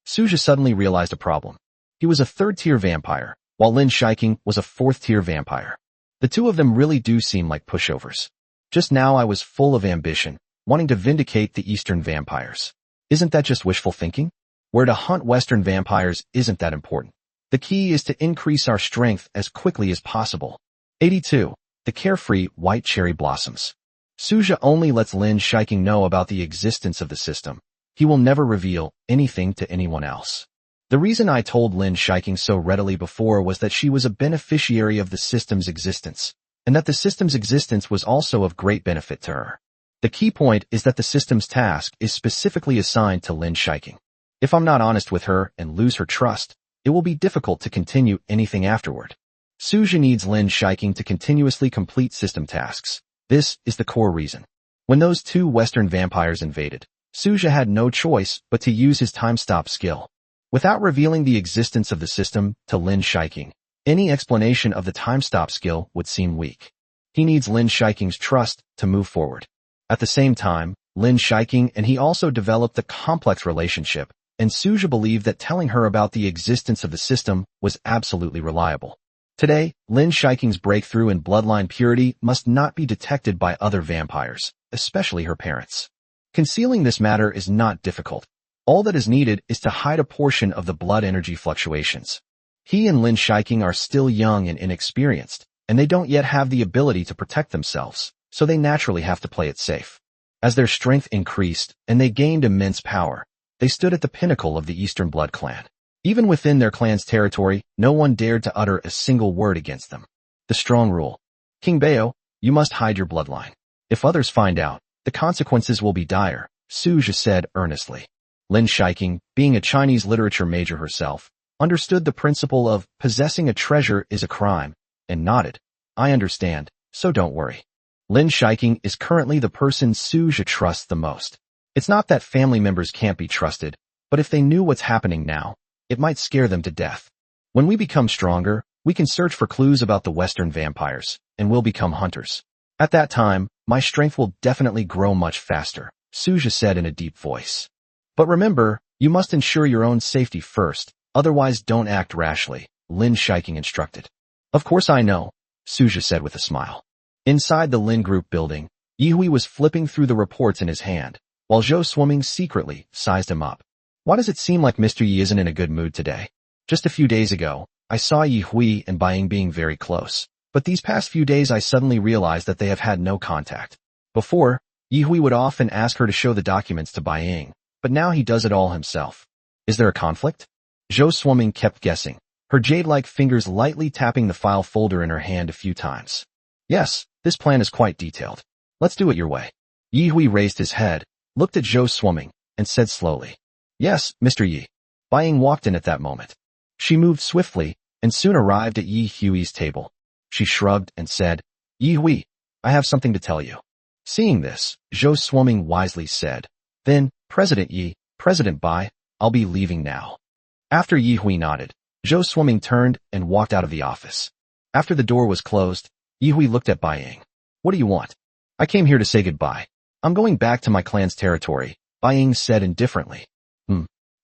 Suja suddenly realized a problem. He was a third-tier vampire, while Lin Shiking was a fourth-tier vampire. The two of them really do seem like pushovers. Just now I was full of ambition, wanting to vindicate the Eastern vampires. Isn't that just wishful thinking? Where to hunt Western vampires isn't that important. The key is to increase our strength as quickly as possible. 82. The carefree white cherry blossoms. Suja only lets Lin Shiking know about the existence of the system. He will never reveal anything to anyone else. The reason I told Lin Shiking so readily before was that she was a beneficiary of the system's existence, and that the system's existence was also of great benefit to her. The key point is that the system's task is specifically assigned to Lin Shiking. If I'm not honest with her and lose her trust, it will be difficult to continue anything afterward. Suja needs Lin Shiking to continuously complete system tasks. This is the core reason. When those two Western vampires invaded, Suja had no choice but to use his time stop skill. Without revealing the existence of the system to Lin Shiking, any explanation of the time stop skill would seem weak. He needs Lin Shiking's trust to move forward. At the same time, Lin Shiking and he also developed a complex relationship, and Suja believed that telling her about the existence of the system was absolutely reliable. Today, Lin Shiking's breakthrough in bloodline purity must not be detected by other vampires, especially her parents. Concealing this matter is not difficult. All that is needed is to hide a portion of the blood energy fluctuations. He and Lin Shiking are still young and inexperienced, and they don't yet have the ability to protect themselves, so they naturally have to play it safe. As their strength increased and they gained immense power, they stood at the pinnacle of the Eastern Blood Clan. Even within their clan's territory, no one dared to utter a single word against them. The strong rule. King Bayo, you must hide your bloodline. If others find out, the consequences will be dire, Suja said earnestly. Lin Shiking, being a Chinese literature major herself, understood the principle of possessing a treasure is a crime, and nodded. I understand, so don't worry. Lin Shiking is currently the person Suja trusts the most. It's not that family members can't be trusted, but if they knew what's happening now, it might scare them to death. When we become stronger, we can search for clues about the Western vampires, and we'll become hunters. At that time, my strength will definitely grow much faster, Suja said in a deep voice. But remember, you must ensure your own safety first, otherwise don't act rashly, Lin Shiking instructed. Of course I know, Suja said with a smile. Inside the Lin Group building, Yihui was flipping through the reports in his hand, while Zhou Swimming secretly sized him up. Why does it seem like Mr. Yi isn't in a good mood today? Just a few days ago, I saw Yihui and Bai Ying being very close, but these past few days I suddenly realized that they have had no contact. Before, Yihui would often ask her to show the documents to Bai Ying, but now he does it all himself. Is there a conflict? Zhou Swimming kept guessing, her jade-like fingers lightly tapping the file folder in her hand a few times. Yes, this plan is quite detailed. Let's do it your way. Yihui raised his head, looked at Zhou Swimming, and said slowly, Yes, Mr. Yi. Bai Ying walked in at that moment. She moved swiftly, and soon arrived at Yi Hui's table. She shrugged and said, Yi Hui, I have something to tell you. Seeing this, Zhou Swimming wisely said, Then, President Yi, President Bai, I'll be leaving now. After Yi Hui nodded, Zhou Swimming turned and walked out of the office. After the door was closed, Yi Hui looked at Bai Ying. What do you want? I came here to say goodbye. I'm going back to my clan's territory, Bai Ying said indifferently.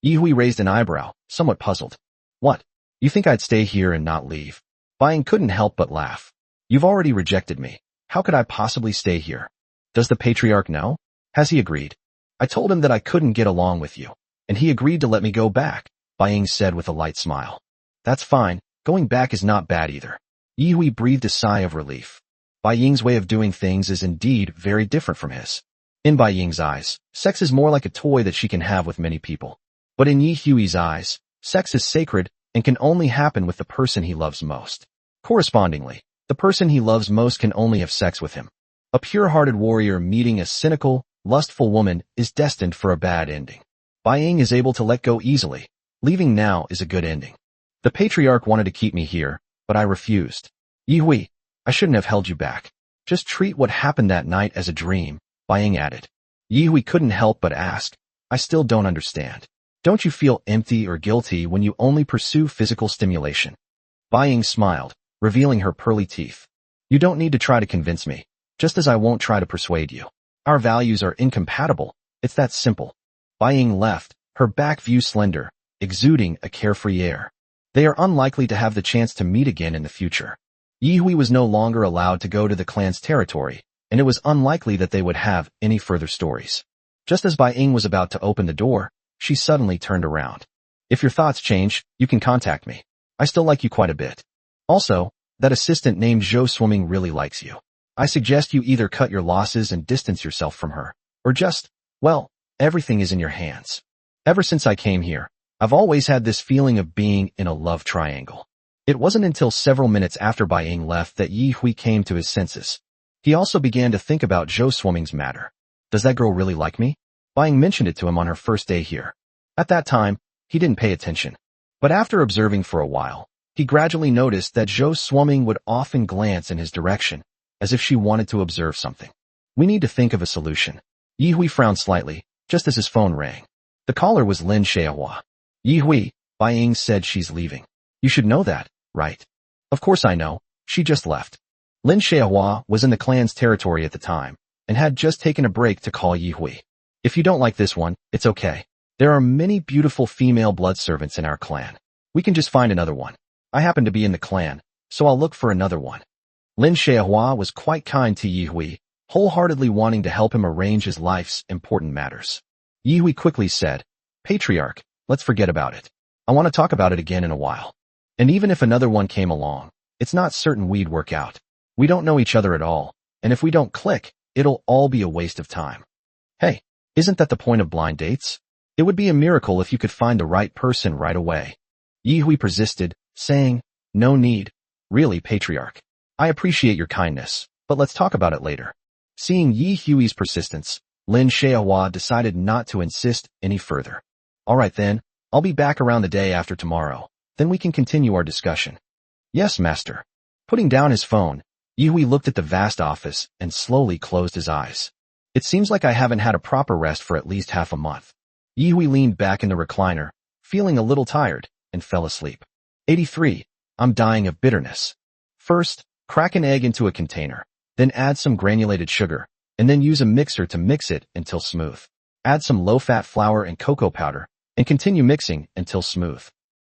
Yi Hui raised an eyebrow, somewhat puzzled. What? You think I'd stay here and not leave? Bai Ying couldn't help but laugh. You've already rejected me. How could I possibly stay here? Does the patriarch know? Has he agreed? I told him that I couldn't get along with you, and he agreed to let me go back, Bai Ying said with a light smile. That's fine, going back is not bad either. Yi Hui breathed a sigh of relief. Bai Ying's way of doing things is indeed very different from his. In Bai Ying's eyes, sex is more like a toy that she can have with many people. But in Yi Hui's eyes, sex is sacred and can only happen with the person he loves most. Correspondingly, the person he loves most can only have sex with him. A pure-hearted warrior meeting a cynical, lustful woman is destined for a bad ending. Bai Ying is able to let go easily. Leaving now is a good ending. The patriarch wanted to keep me here, but I refused. Yi Hui, I shouldn't have held you back. Just treat what happened that night as a dream, Bai Ying added. Yi Hui couldn't help but ask, I still don't understand. Don't you feel empty or guilty when you only pursue physical stimulation? Bai Ying smiled, revealing her pearly teeth. You don't need to try to convince me, just as I won't try to persuade you. Our values are incompatible, it's that simple. Bai Ying left, her back view slender, exuding a carefree air. They are unlikely to have the chance to meet again in the future. Yi Hui was no longer allowed to go to the clan's territory, and it was unlikely that they would have any further stories. Just as Bai Ying was about to open the door, she suddenly turned around. If your thoughts change, you can contact me. I still like you quite a bit. Also, that assistant named Zhou Swimming really likes you. I suggest you either cut your losses and distance yourself from her, or just, well, everything is in your hands. Ever since I came here, I've always had this feeling of being in a love triangle. It wasn't until several minutes after Bai Ying left that Yi Hui came to his senses. He also began to think about Zhou Swimming's matter. Does that girl really like me? Bai Ying mentioned it to him on her first day here. At that time, he didn't pay attention. But after observing for a while, he gradually noticed that Zhou Swimming would often glance in his direction, as if she wanted to observe something. We need to think of a solution. Yi Hui frowned slightly, just as his phone rang. The caller was Lin Xiaohua. Yi Hui, Bai Ying said she's leaving. You should know that, right? Of course I know, she just left. Lin Xiaohua was in the clan's territory at the time, and had just taken a break to call Yi Hui. If you don't like this one, it's okay. There are many beautiful female blood servants in our clan. We can just find another one. I happen to be in the clan, so I'll look for another one. Lin Xiaohua was quite kind to Yi Hui, wholeheartedly wanting to help him arrange his life's important matters. Yi Hui quickly said, Patriarch, let's forget about it. I want to talk about it again in a while. And even if another one came along, it's not certain we'd work out. We don't know each other at all, and if we don't click, it'll all be a waste of time. Hey, isn't that the point of blind dates? It would be a miracle if you could find the right person right away. Yi Hui persisted, saying, no need. Really, Patriarch. I appreciate your kindness, but let's talk about it later. Seeing Yi Hui's persistence, Lin Xiaohua decided not to insist any further. Alright then, I'll be back around the day after tomorrow. Then we can continue our discussion. Yes, master. Putting down his phone, Yi Hui looked at the vast office and slowly closed his eyes. It seems like I haven't had a proper rest for at least half a month. Yi Hui leaned back in the recliner, feeling a little tired, and fell asleep. 83. I'm dying of bitterness. First, crack an egg into a container, then add some granulated sugar, and then use a mixer to mix it until smooth. Add some low-fat flour and cocoa powder, and continue mixing until smooth.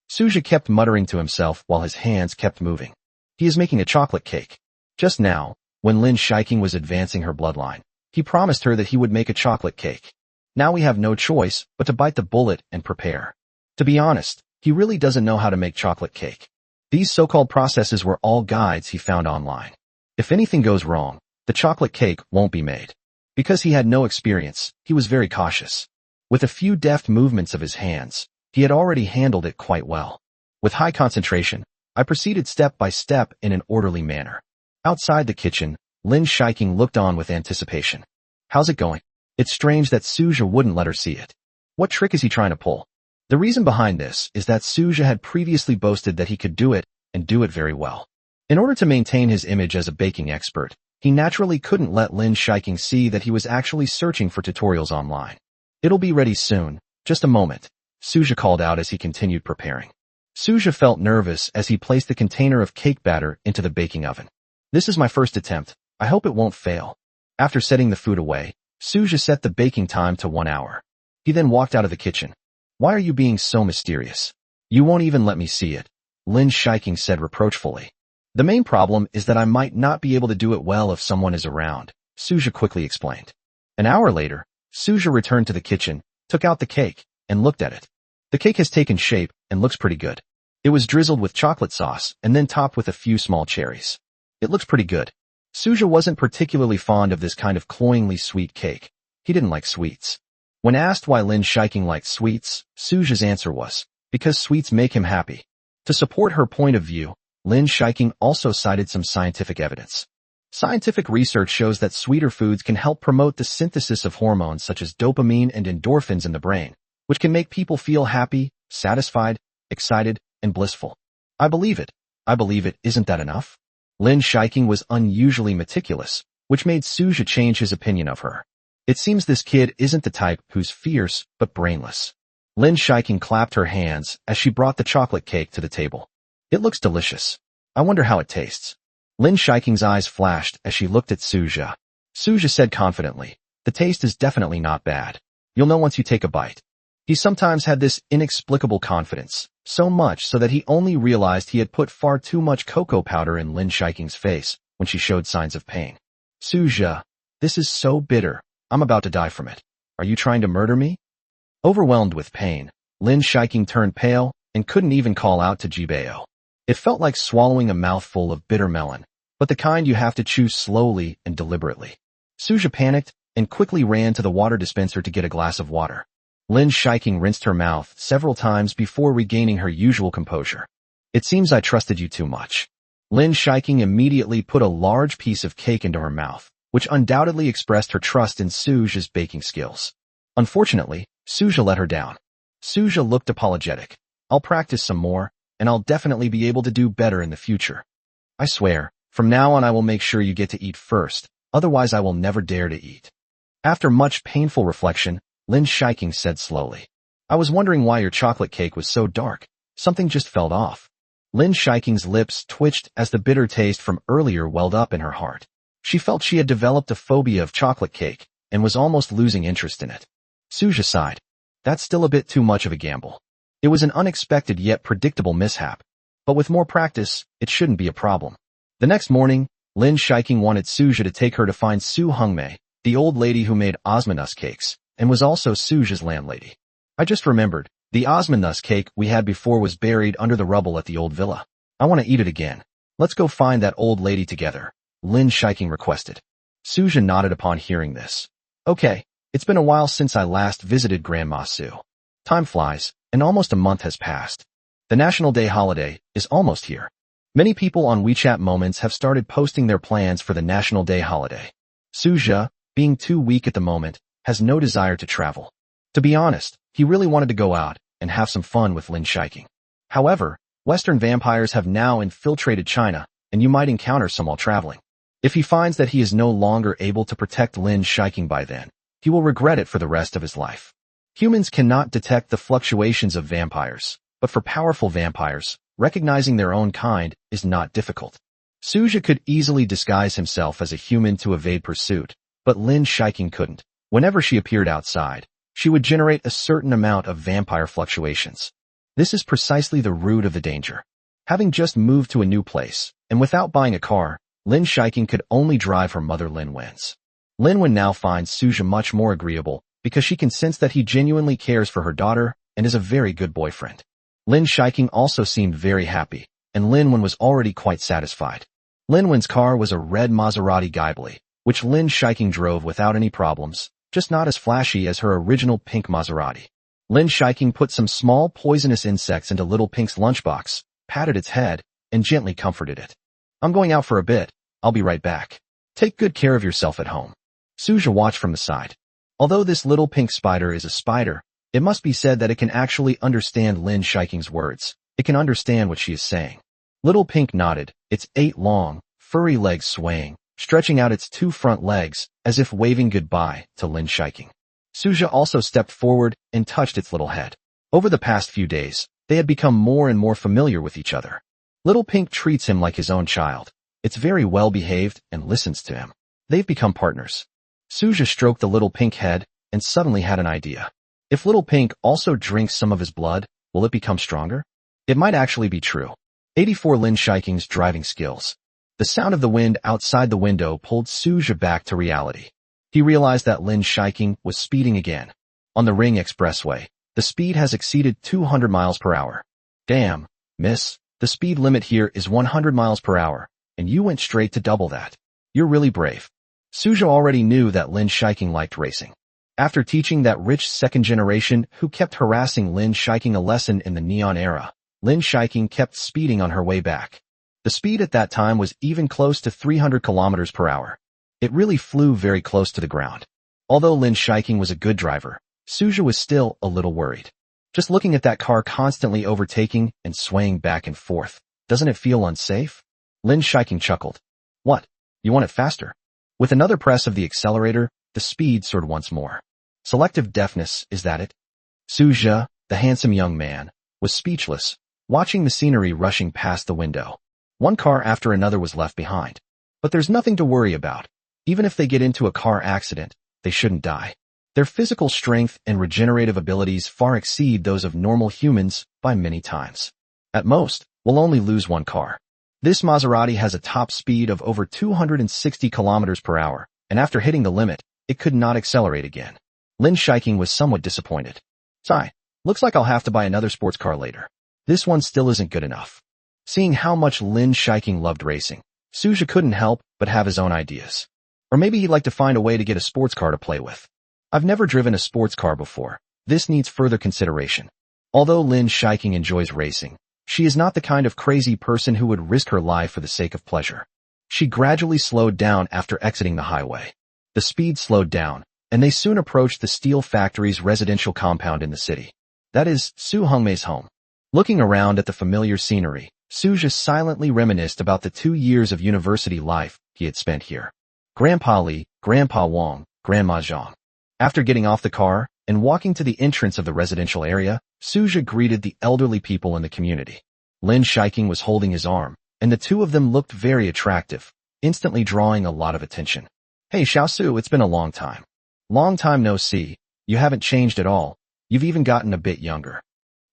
Suja kept muttering to himself while his hands kept moving. He is making a chocolate cake. Just now, when Lin Shiking was advancing her bloodline, he promised her that he would make a chocolate cake. Now we have no choice but to bite the bullet and prepare. To be honest, he really doesn't know how to make chocolate cake. These so-called processes were all guides he found online. If anything goes wrong, the chocolate cake won't be made. Because he had no experience, he was very cautious. With a few deft movements of his hands, he had already handled it quite well. With high concentration, I proceeded step by step in an orderly manner. Outside the kitchen, Lin Shiking looked on with anticipation. How's it going? It's strange that Suja wouldn't let her see it. What trick is he trying to pull? The reason behind this is that Suja had previously boasted that he could do it, and do it very well. In order to maintain his image as a baking expert, he naturally couldn't let Lin Shiking see that he was actually searching for tutorials online. It'll be ready soon, just a moment, Suja called out as he continued preparing. Suja felt nervous as he placed the container of cake batter into the baking oven. This is my first attempt, I hope it won't fail. After setting the food away, Suja set the baking time to 1 hour. He then walked out of the kitchen. Why are you being so mysterious? You won't even let me see it, Lin Shiking said reproachfully. The main problem is that I might not be able to do it well if someone is around, Suja quickly explained. An hour later, Suja returned to the kitchen, took out the cake, and looked at it. The cake has taken shape and looks pretty good. It was drizzled with chocolate sauce and then topped with a few small cherries. It looks pretty good. Suja wasn't particularly fond of this kind of cloyingly sweet cake. He didn't like sweets. When asked why Lin Shiking liked sweets, Suja's answer was, because sweets make him happy. To support her point of view, Lin Shiking also cited some scientific evidence. Scientific research shows that sweeter foods can help promote the synthesis of hormones such as dopamine and endorphins in the brain, which can make people feel happy, satisfied, excited, and blissful. I believe it. Isn't that enough? Lin Shiking was unusually meticulous, which made Suja change his opinion of her. It seems this kid isn't the type who's fierce but brainless. Lin Shiking clapped her hands as she brought the chocolate cake to the table. It looks delicious. I wonder how it tastes. Lin Shiking's eyes flashed as she looked at Suja. Suja said confidently, the taste is definitely not bad. You'll know once you take a bite. He sometimes had this inexplicable confidence, so much so that he only realized he had put far too much cocoa powder in Lin Shiking's face when she showed signs of pain. Suja, this is so bitter. I'm about to die from it. Are you trying to murder me? Overwhelmed with pain, Lin Shiking turned pale and couldn't even call out to Jibeo. It felt like swallowing a mouthful of bitter melon, but the kind you have to chew slowly and deliberately. Suja panicked and quickly ran to the water dispenser to get a glass of water. Lin Shiking rinsed her mouth several times before regaining her usual composure. It seems I trusted you too much. Lin Shiking immediately put a large piece of cake into her mouth, which undoubtedly expressed her trust in Suja's baking skills. Unfortunately, Suja let her down. Suja looked apologetic. I'll practice some more, and I'll definitely be able to do better in the future. I swear, from now on I will make sure you get to eat first, otherwise I will never dare to eat. After much painful reflection, Lin Shiking said slowly, I was wondering why your chocolate cake was so dark. Something just fell off. Lin Shiking's lips twitched as the bitter taste from earlier welled up in her heart. She felt she had developed a phobia of chocolate cake and was almost losing interest in it. Suja sighed. That's still a bit too much of a gamble. It was an unexpected yet predictable mishap, but with more practice, it shouldn't be a problem. The next morning, Lin Shiking wanted Suja to take her to find Su Hungmei, the old lady who made Osmanthus cakes, and was also Suja's landlady. I just remembered, the Osmanthus cake we had before was buried under the rubble at the old villa. I want to eat it again. Let's go find that old lady together, Lin Shiking requested. Suja nodded upon hearing this. Okay, it's been a while since I last visited Grandma Su. Time flies, and almost a month has passed. The National Day holiday is almost here. Many people on WeChat Moments have started posting their plans for the National Day holiday. Suja, being too weak at the moment, has no desire to travel. To be honest, he really wanted to go out and have some fun with Lin Shiking. However, Western vampires have now infiltrated China, and you might encounter some while traveling. If he finds that he is no longer able to protect Lin Shiking by then, he will regret it for the rest of his life. Humans cannot detect the fluctuations of vampires, but for powerful vampires, recognizing their own kind is not difficult. Suja could easily disguise himself as a human to evade pursuit, but Lin Shiking couldn't. Whenever she appeared outside, she would generate a certain amount of vampire fluctuations. This is precisely the root of the danger. Having just moved to a new place, and without buying a car, Lin Shiking could only drive her mother Lin Wen's. Lin Wen now finds Suja much more agreeable, because she can sense that he genuinely cares for her daughter and is a very good boyfriend. Lin Shiking also seemed very happy, and Lin Wen was already quite satisfied. Lin Wen's car was a red Maserati Ghibli, which Lin Shiking drove without any problems, just not as flashy as her original pink Maserati. Lin Shiking put some small poisonous insects into Little Pink's lunchbox, patted its head, and gently comforted it. I'm going out for a bit. I'll be right back. Take good care of yourself at home. Suja watched from the side. Although this little pink spider is a spider, it must be said that it can actually understand Lin Shiking's words. It can understand what she is saying. Little Pink nodded, its 8 long, furry legs swaying, stretching out its 2 front legs, as if waving goodbye to Lin Shiking. Suja also stepped forward and touched its little head. Over the past few days, they had become more and more familiar with each other. Little Pink treats him like his own child. It's very well behaved and listens to him. They've become partners. Suja stroked the Little Pink head and suddenly had an idea. If Little Pink also drinks some of his blood, will it become stronger? It might actually be true. 84 Lin Shiking's driving skills. The sound of the wind outside the window pulled Suja back to reality. He realized that Lin Shiking was speeding again. On the Ring Expressway, the speed has exceeded 200 miles per hour. Damn, miss, the speed limit here is 100 miles per hour, and you went straight to double that. You're really brave. Suja already knew that Lin Shiking liked racing. After teaching that rich second generation who kept harassing Lin Shiking a lesson in the Neon era, Lin Shiking kept speeding on her way back. The speed at that time was even close to 300 kilometers per hour. It really flew very close to the ground. Although Lin Shiking was a good driver, Suja was still a little worried. Just looking at that car constantly overtaking and swaying back and forth, doesn't it feel unsafe? Lin Shiking chuckled. What? You want it faster? With another press of the accelerator, the speed soared once more. Selective deafness, is that it? Suja, the handsome young man, was speechless, watching the scenery rushing past the window. One car after another was left behind. But there's nothing to worry about. Even if they get into a car accident, they shouldn't die. Their physical strength and regenerative abilities far exceed those of normal humans by many times. At most, we'll only lose one car. This Maserati has a top speed of over 260 kilometers per hour, and after hitting the limit, it could not accelerate again. Lin Shiking was somewhat disappointed. Sigh, looks like I'll have to buy another sports car later. This one still isn't good enough. Seeing how much Lin Shiking loved racing, Suja couldn't help but have his own ideas. Or maybe he'd like to find a way to get a sports car to play with. I've never driven a sports car before. This needs further consideration. Although Lin Shiking enjoys racing, she is not the kind of crazy person who would risk her life for the sake of pleasure. She gradually slowed down after exiting the highway. The speed slowed down, and they soon approached the steel factory's residential compound in the city. That is Su Hongmei's home. Looking around at the familiar scenery, Suja silently reminisced about the 2 years of university life he had spent here. Grandpa Li, Grandpa Wang, Grandma Zhang. After getting off the car and walking to the entrance of the residential area, Suja greeted the elderly people in the community. Lin Shiking was holding his arm, and the two of them looked very attractive, instantly drawing a lot of attention. Hey Xiaosu, it's been a long time. Long time no see. You haven't changed at all. You've even gotten a bit younger.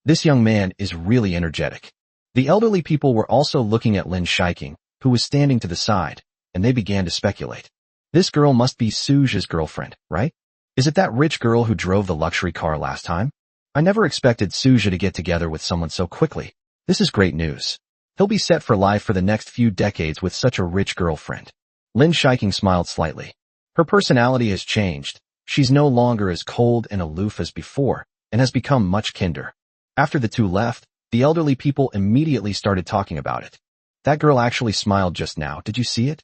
This young man is really energetic. The elderly people were also looking at Lin Shiking, who was standing to the side, and they began to speculate. This girl must be Suja's girlfriend, right? Is it that rich girl who drove the luxury car last time? I never expected Suja to get together with someone so quickly. This is great news. He'll be set for life for the next few decades with such a rich girlfriend. Lin Shiking smiled slightly. Her personality has changed. She's no longer as cold and aloof as before, and has become much kinder. After the two left, the elderly people immediately started talking about it. That girl actually smiled just now. Did you see it?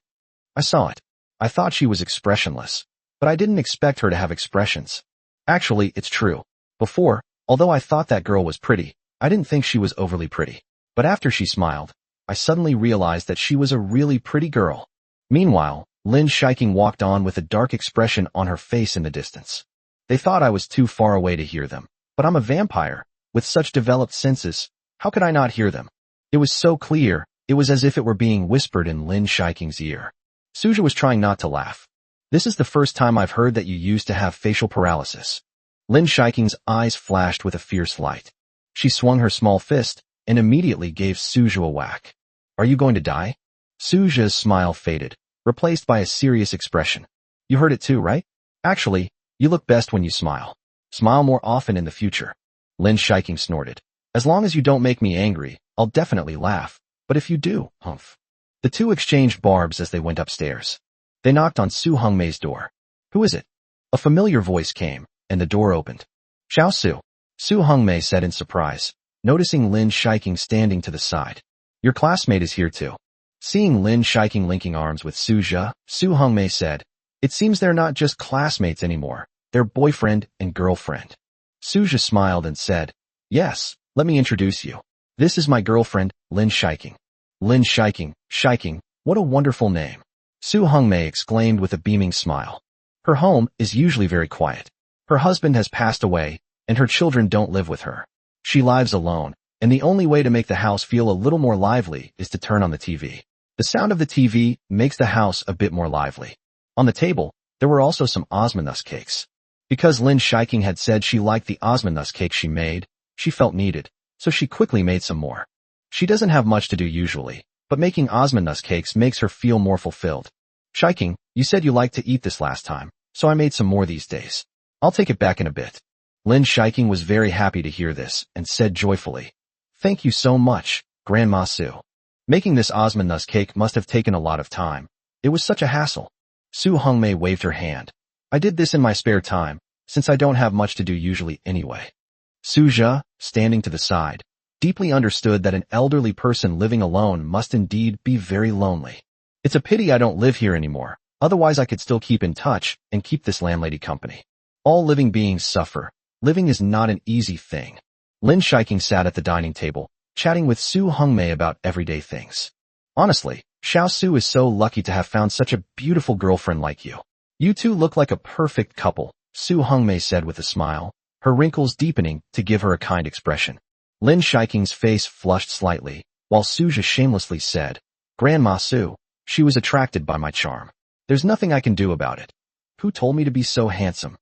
I saw it. I thought she was expressionless, but I didn't expect her to have expressions. Actually, it's true. Before, although I thought that girl was pretty, I didn't think she was overly pretty. But after she smiled, I suddenly realized that she was a really pretty girl. Meanwhile, Lin Shiking walked on with a dark expression on her face in the distance. They thought I was too far away to hear them, but I'm a vampire. With such developed senses, how could I not hear them? It was so clear, it was as if it were being whispered in Lin Shiking's ear. Suja was trying not to laugh. This is the first time I've heard that you used to have facial paralysis. Lin Shiking's eyes flashed with a fierce light. She swung her small fist and immediately gave Suja a whack. Are you going to die? Suja's smile faded, replaced by a serious expression. You heard it too, right? Actually, you look best when you smile. Smile more often in the future. Lin Shiking snorted. As long as you don't make me angry, I'll definitely laugh. But if you do, humph. The two exchanged barbs as they went upstairs. They knocked on Su Hongmei's door. Who is it? A familiar voice came, and the door opened. Xiaosu. Su Hongmei said in surprise, noticing Lin Shiking standing to the side. Your classmate is here too. Seeing Lin Shiking linking arms with Suja, Su Hongmei said, it seems they're not just classmates anymore, they're boyfriend and girlfriend. Suja smiled and said, yes, let me introduce you. This is my girlfriend, Lin Shiking. Lin Shiking, Shiking, what a wonderful name. Su Hongmei exclaimed with a beaming smile. Her home is usually very quiet. Her husband has passed away, and her children don't live with her. She lives alone, and the only way to make the house feel a little more lively is to turn on the TV. The sound of the TV makes the house a bit more lively. On the table, there were also some Osmanthus cakes. Because Lin Shiking had said she liked the Osmanthus cake she made, she felt needed, so she quickly made some more. She doesn't have much to do usually, but making Osmanthus cakes makes her feel more fulfilled. Shiking, you said you liked to eat this last time, so I made some more these days. I'll take it back in a bit. Lin Shiking was very happy to hear this and said joyfully, thank you so much, Grandma Su. Making this Osmanthus cake must have taken a lot of time. It was such a hassle. Su Hongmei waved her hand. I did this in my spare time, since I don't have much to do usually anyway. Suja, standing to the side, deeply understood that an elderly person living alone must indeed be very lonely. It's a pity I don't live here anymore, otherwise I could still keep in touch and keep this landlady company. All living beings suffer. Living is not an easy thing. Lin Shiking sat at the dining table, chatting with Su Hongmei about everyday things. Honestly, Xiaosu is so lucky to have found such a beautiful girlfriend like you. You two look like a perfect couple, Su Hongmei said with a smile, her wrinkles deepening to give her a kind expression. Lin Shiking's face flushed slightly, while Suja shamelessly said, Grandma Su, she was attracted by my charm. There's nothing I can do about it. Who told me to be so handsome?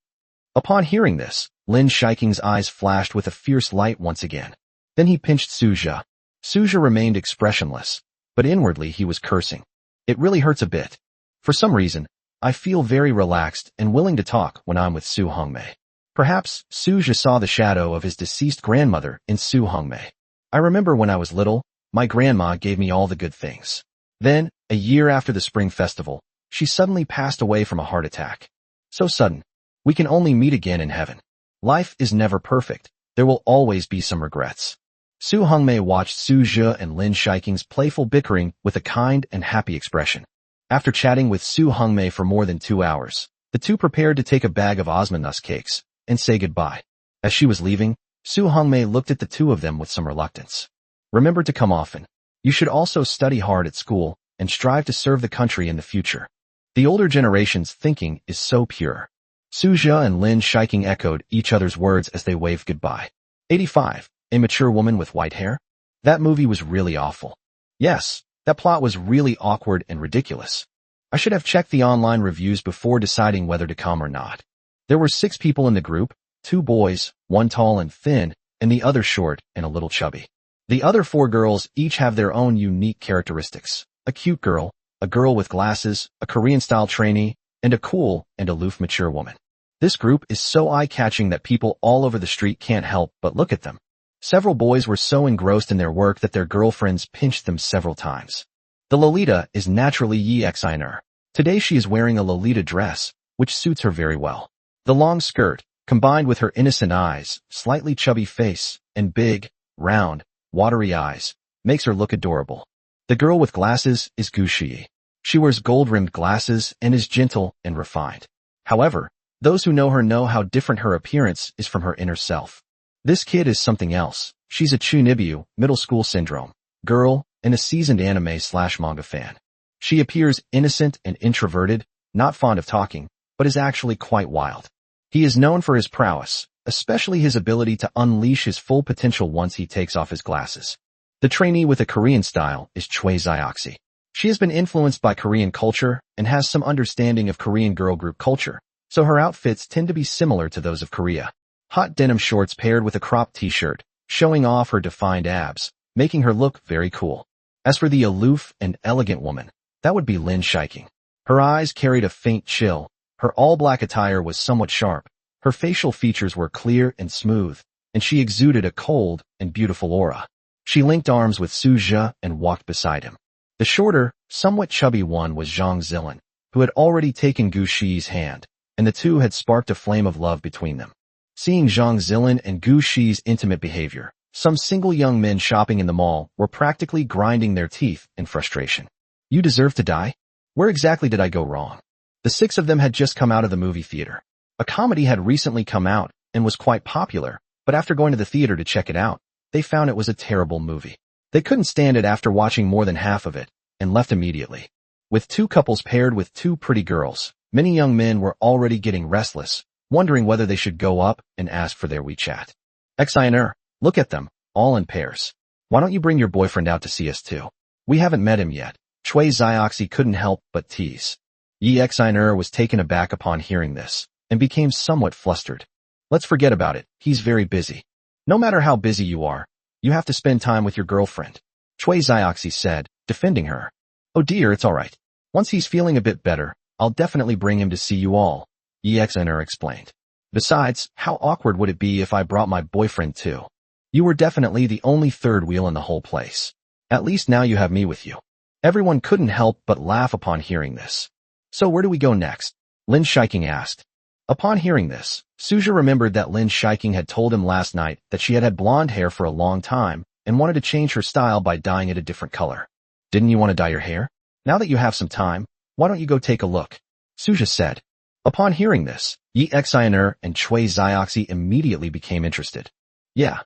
Upon hearing this, Lin Shiking's eyes flashed with a fierce light once again. Then he pinched Suja. Suja remained expressionless, but inwardly he was cursing. It really hurts a bit. For some reason, I feel very relaxed and willing to talk when I'm with Su Hongmei. Perhaps Suja saw the shadow of his deceased grandmother in Su Hongmei. I remember when I was little, my grandma gave me all the good things. Then, a year after the Spring Festival, she suddenly passed away from a heart attack. So sudden. We can only meet again in heaven. Life is never perfect. There will always be some regrets. Su Hongmei watched Suja and Lin Shiking's playful bickering with a kind and happy expression. After chatting with Su Hongmei for more than 2 hours, the two prepared to take a bag of Osmanthus cakes and say goodbye. As she was leaving, Su Hongmei looked at the two of them with some reluctance. Remember to come often. You should also study hard at school and strive to serve the country in the future. The older generation's thinking is so pure. Suja and Lin Shiking echoed each other's words as they waved goodbye. 85. A mature woman with white hair? That movie was really awful. Yes, that plot was really awkward and ridiculous. I should have checked the online reviews before deciding whether to come or not. There were 6 people in the group, 2 boys, 1 tall and thin, and the other short and a little chubby. The other 4 girls each have their own unique characteristics. A cute girl, a girl with glasses, a Korean-style trainee, and a cool and aloof mature woman. This group is so eye-catching that people all over the street can't help but look at them. Several boys were so engrossed in their work that their girlfriends pinched them several times. The Lolita is naturally Yi Xiner. Today she is wearing a Lolita dress, which suits her very well. The long skirt, combined with her innocent eyes, slightly chubby face, and big, round, watery eyes, makes her look adorable. The girl with glasses is Gu Shi. She wears gold-rimmed glasses and is gentle and refined. However, those who know her know how different her appearance is from her inner self. This kid is something else. She's a Chunibyu, middle school syndrome, girl, and a seasoned anime/manga fan. She appears innocent and introverted, not fond of talking, but is actually quite wild. He is known for his prowess, especially his ability to unleash his full potential once he takes off his glasses. The trainee with a Korean style is Choi Zioxi. She has been influenced by Korean culture and has some understanding of Korean girl group culture, so her outfits tend to be similar to those of Korea. Hot denim shorts paired with a cropped t-shirt, showing off her defined abs, making her look very cool. As for the aloof and elegant woman, that would be Lin Shiking. Her eyes carried a faint chill, her all-black attire was somewhat sharp, her facial features were clear and smooth, and she exuded a cold and beautiful aura. She linked arms with Suja and walked beside him. The shorter, somewhat chubby one was Zhang Zilin, who had already taken Gu Shi's hand, and the two had sparked a flame of love between them. Seeing Zhang Zilin and Gu Shi's intimate behavior, some single young men shopping in the mall were practically grinding their teeth in frustration. You deserve to die? Where exactly did I go wrong? The 6 of them had just come out of the movie theater. A comedy had recently come out and was quite popular, but after going to the theater to check it out, they found it was a terrible movie. They couldn't stand it after watching more than half of it, and left immediately. With 2 couples paired with 2 pretty girls, many young men were already getting restless, wondering whether they should go up and ask for their WeChat. Xiner, look at them, all in pairs. Why don't you bring your boyfriend out to see us too? We haven't met him yet. Choi Zioxi couldn't help but tease. Yi Xiner was taken aback upon hearing this, and became somewhat flustered. Let's forget about it, he's very busy. No matter how busy you are, you have to spend time with your girlfriend, Choi Zioxi said, defending her. Oh dear, it's alright. Once he's feeling a bit better, I'll definitely bring him to see you all, Yi Xiner explained. Besides, how awkward would it be if I brought my boyfriend too? You were definitely the only third wheel in the whole place. At least now you have me with you. Everyone couldn't help but laugh upon hearing this. So where do we go next? Lin Shiking asked. Upon hearing this, Suja remembered that Lin Shiking had told him last night that she had had blonde hair for a long time and wanted to change her style by dyeing it a different color. Didn't you want to dye your hair? Now that you have some time, why don't you go take a look? Suja said. Upon hearing this, Yi Xiner and Choi Zioxi immediately became interested. Yeah,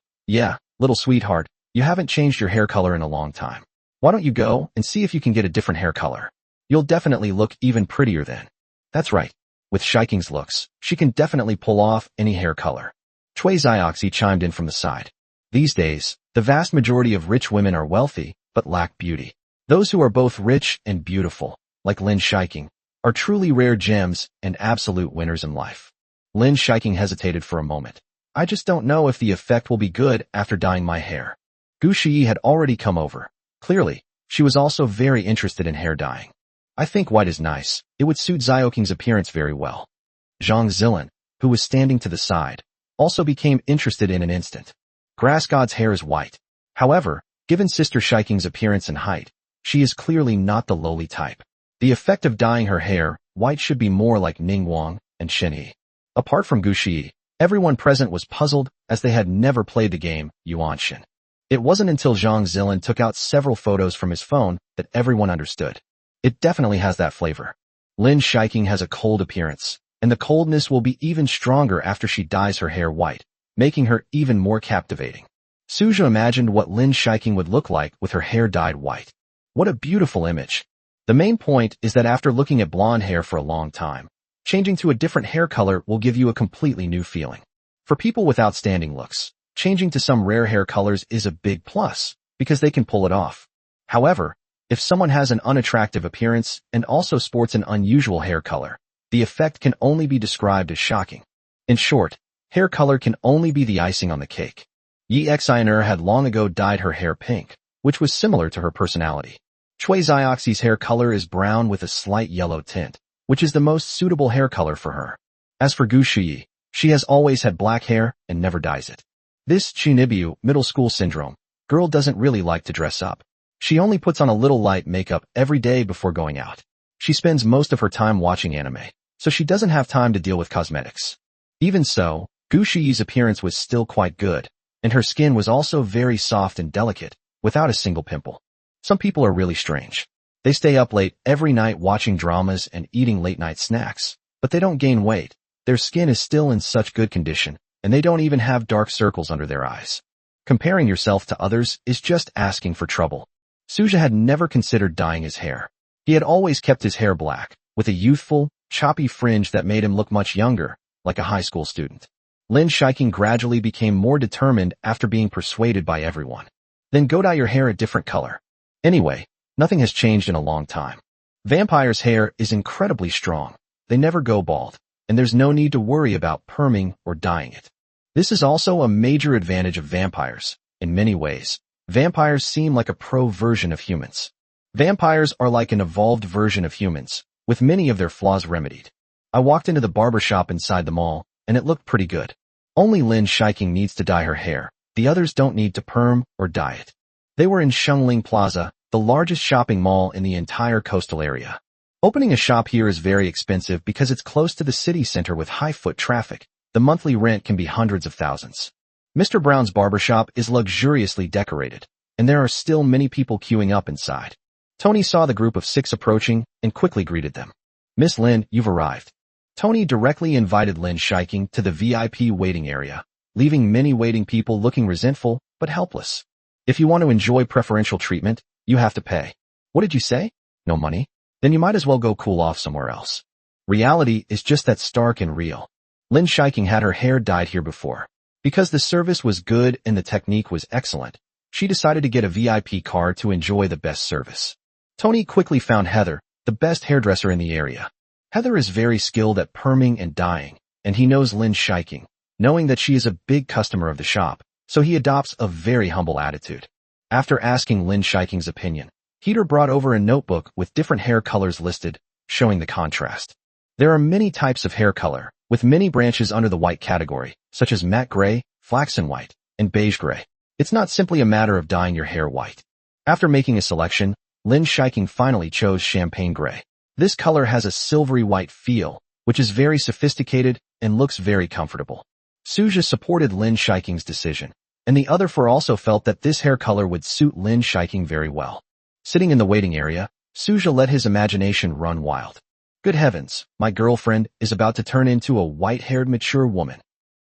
little sweetheart, you haven't changed your hair color in a long time. Why don't you go and see if you can get a different hair color? You'll definitely look even prettier then. That's right. With Shiking's looks, she can definitely pull off any hair color. Choi Zioxi chimed in from the side. These days, the vast majority of rich women are wealthy, but lack beauty. Those who are both rich and beautiful, like Lin Shiking, are truly rare gems and absolute winners in life. Lin Shiking hesitated for a moment. I just don't know if the effect will be good after dyeing my hair. Gu Shiyi had already come over. Clearly, she was also very interested in hair dyeing. I think white is nice. It would suit Xiaoking's appearance very well. Zhang Zilin, who was standing to the side, also became interested in an instant. Grass God's hair is white. However, given Sister Shiking's appearance and height, she is clearly not the lowly type. The effect of dyeing her hair white should be more like Ning Wang and Shen He. Apart from Gu Shiyi, everyone present was puzzled as they had never played the game Yuanshin. It wasn't until Zhang Zilin took out several photos from his phone that everyone understood. It definitely has that flavor. Lin Shiking has a cold appearance, and the coldness will be even stronger after she dyes her hair white, making her even more captivating. Suja imagined what Lin Shiking would look like with her hair dyed white. What a beautiful image. The main point is that after looking at blonde hair for a long time, changing to a different hair color will give you a completely new feeling. For people with outstanding looks, changing to some rare hair colors is a big plus, because they can pull it off. However, if someone has an unattractive appearance and also sports an unusual hair color, the effect can only be described as shocking. In short, hair color can only be the icing on the cake. Yi Xiner had long ago dyed her hair pink, which was similar to her personality. Chui Zioxi's hair color is brown with a slight yellow tint, which is the most suitable hair color for her. As for Gu Shiyi, she has always had black hair and never dyes it. This Chunibyu middle school syndrome girl doesn't really like to dress up. She only puts on a little light makeup every day before going out. She spends most of her time watching anime, so she doesn't have time to deal with cosmetics. Even so, Gu Shiyi's appearance was still quite good, and her skin was also very soft and delicate, without a single pimple. Some people are really strange. They stay up late every night watching dramas and eating late-night snacks, but they don't gain weight. Their skin is still in such good condition, and they don't even have dark circles under their eyes. Comparing yourself to others is just asking for trouble. Suja had never considered dyeing his hair. He had always kept his hair black, with a youthful, choppy fringe that made him look much younger, like a high school student. Lin Shiking gradually became more determined after being persuaded by everyone. Then go dye your hair a different color. Anyway, nothing has changed in a long time. Vampires' hair is incredibly strong. They never go bald, and there's no need to worry about perming or dyeing it. This is also a major advantage of vampires. In many ways, vampires seem like a pro version of humans. Vampires are like an evolved version of humans, with many of their flaws remedied. I walked into the barber shop inside the mall, and it looked pretty good. Only Lin Shiking needs to dye her hair. The others don't need to perm or dye it. They were in Shengling Plaza, the largest shopping mall in the entire coastal area. Opening a shop here is very expensive because it's close to the city center with high foot traffic. The monthly rent can be hundreds of thousands. Mr. Brown's barbershop is luxuriously decorated, and there are still many people queuing up inside. Tony saw the group of 6 approaching and quickly greeted them. Miss Lin, you've arrived. Tony directly invited Lin Shiking to the VIP waiting area, leaving many waiting people looking resentful but helpless. If you want to enjoy preferential treatment, you have to pay. What did you say? No money? Then you might as well go cool off somewhere else. Reality is just that stark and real. Lin Shiking had her hair dyed here before. Because the service was good and the technique was excellent, she decided to get a VIP card to enjoy the best service. Tony quickly found Heather, the best hairdresser in the area. Heather is very skilled at perming and dyeing, and he knows Lin Shiking, knowing that she is a big customer of the shop, so he adopts a very humble attitude. After asking Lin Shiking's opinion, Heater brought over a notebook with different hair colors listed, showing the contrast. There are many types of hair color, with many branches under the white category, such as matte gray, flaxen white, and beige gray. It's not simply a matter of dyeing your hair white. After making a selection, Lin Shiking finally chose champagne gray. This color has a silvery white feel, which is very sophisticated and looks very comfortable. Suja supported Lin Shiking's decision, and the other 4 also felt that this hair color would suit Lin Shiking very well. Sitting in the waiting area, Suja let his imagination run wild. Good heavens, my girlfriend is about to turn into a white-haired mature woman.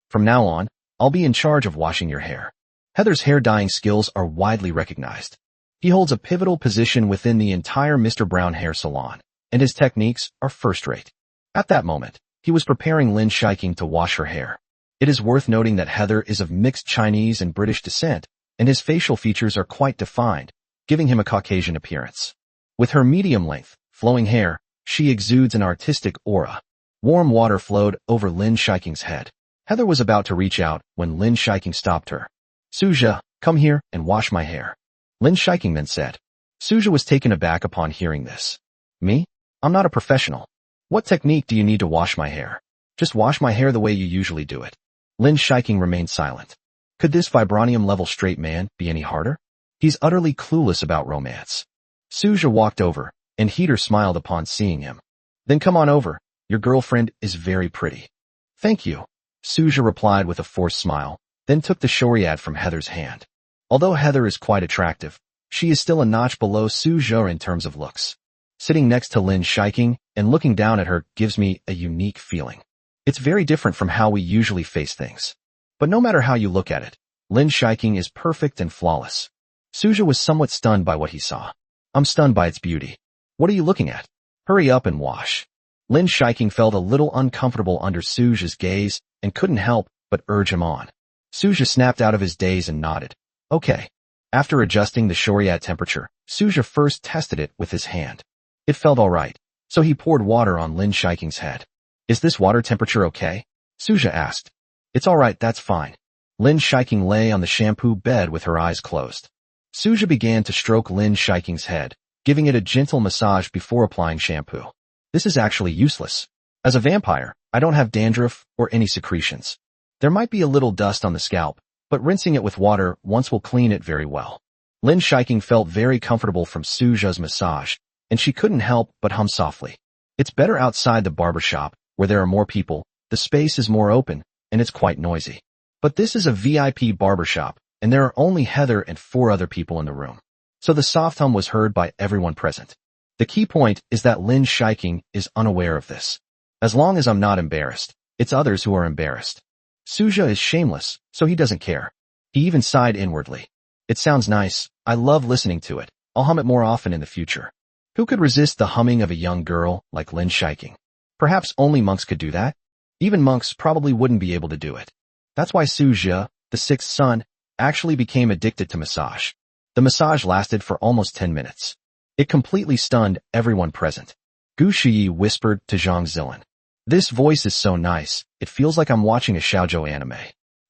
From now on, I'll be in charge of washing your hair. Heather's hair dyeing skills are widely recognized. He holds a pivotal position within the entire Mr. Brown hair salon, and his techniques are first-rate. At that moment, he was preparing Lin Shiking to wash her hair. It is worth noting that Heather is of mixed Chinese and British descent, and his facial features are quite defined, giving him a Caucasian appearance. With her medium-length, flowing hair, she exudes an artistic aura. Warm water flowed over Lin Shiking's head. Heather was about to reach out when Lin Shiking stopped her. Suja, come here and wash my hair. Lin Shiking then said. Suja was taken aback upon hearing this. Me? I'm not a professional. What technique do you need to wash my hair? Just wash my hair the way you usually do it. Lin Shiking remained silent. Could this vibranium-level straight man be any harder? He's utterly clueless about romance. Suja walked over, and Heater smiled upon seeing him. Then come on over. Your girlfriend is very pretty. Thank you. Suja replied with a forced smile, then took the shoriat from Heather's hand. Although Heather is quite attractive, she is still a notch below Suja in terms of looks. Sitting next to Lin Shiking and looking down at her gives me a unique feeling. It's very different from how we usually face things. But no matter how you look at it, Lin Shiking is perfect and flawless. Suja was somewhat stunned by what he saw. I'm stunned by its beauty. What are you looking at? Hurry up and wash. Lin Shiking felt a little uncomfortable under Suja's gaze and couldn't help but urge him on. Suja snapped out of his daze and nodded. Okay. After adjusting the shoriat temperature, Suja first tested it with his hand. It felt alright, so he poured water on Lin Shiking's head. Is this water temperature okay? Suja asked. It's alright, that's fine. Lin Shiking lay on the shampoo bed with her eyes closed. Suja began to stroke Lin Shiking's head, giving it a gentle massage before applying shampoo. This is actually useless. As a vampire, I don't have dandruff or any secretions. There might be a little dust on the scalp, but rinsing it with water once will clean it very well. Lin Shiking felt very comfortable from Suja's massage, and she couldn't help but hum softly. It's better outside the barber shop, where there are more people, the space is more open, and it's quite noisy. But this is a VIP barbershop, and there are only Heather and 4 other people in the room. So the soft hum was heard by everyone present. The key point is that Lin Shiking is unaware of this. As long as I'm not embarrassed, it's others who are embarrassed. Suja is shameless, so he doesn't care. He even sighed inwardly. It sounds nice. I love listening to it. I'll hum it more often in the future. Who could resist the humming of a young girl like Lin Shiking? Perhaps only monks could do that. Even monks probably wouldn't be able to do it. That's why Suja, the 6th son, actually became addicted to massage. The massage lasted for almost 10 minutes. It completely stunned everyone present. Gu Shiyi whispered to Zhang Zilin. This voice is so nice, it feels like I'm watching a shoujo anime.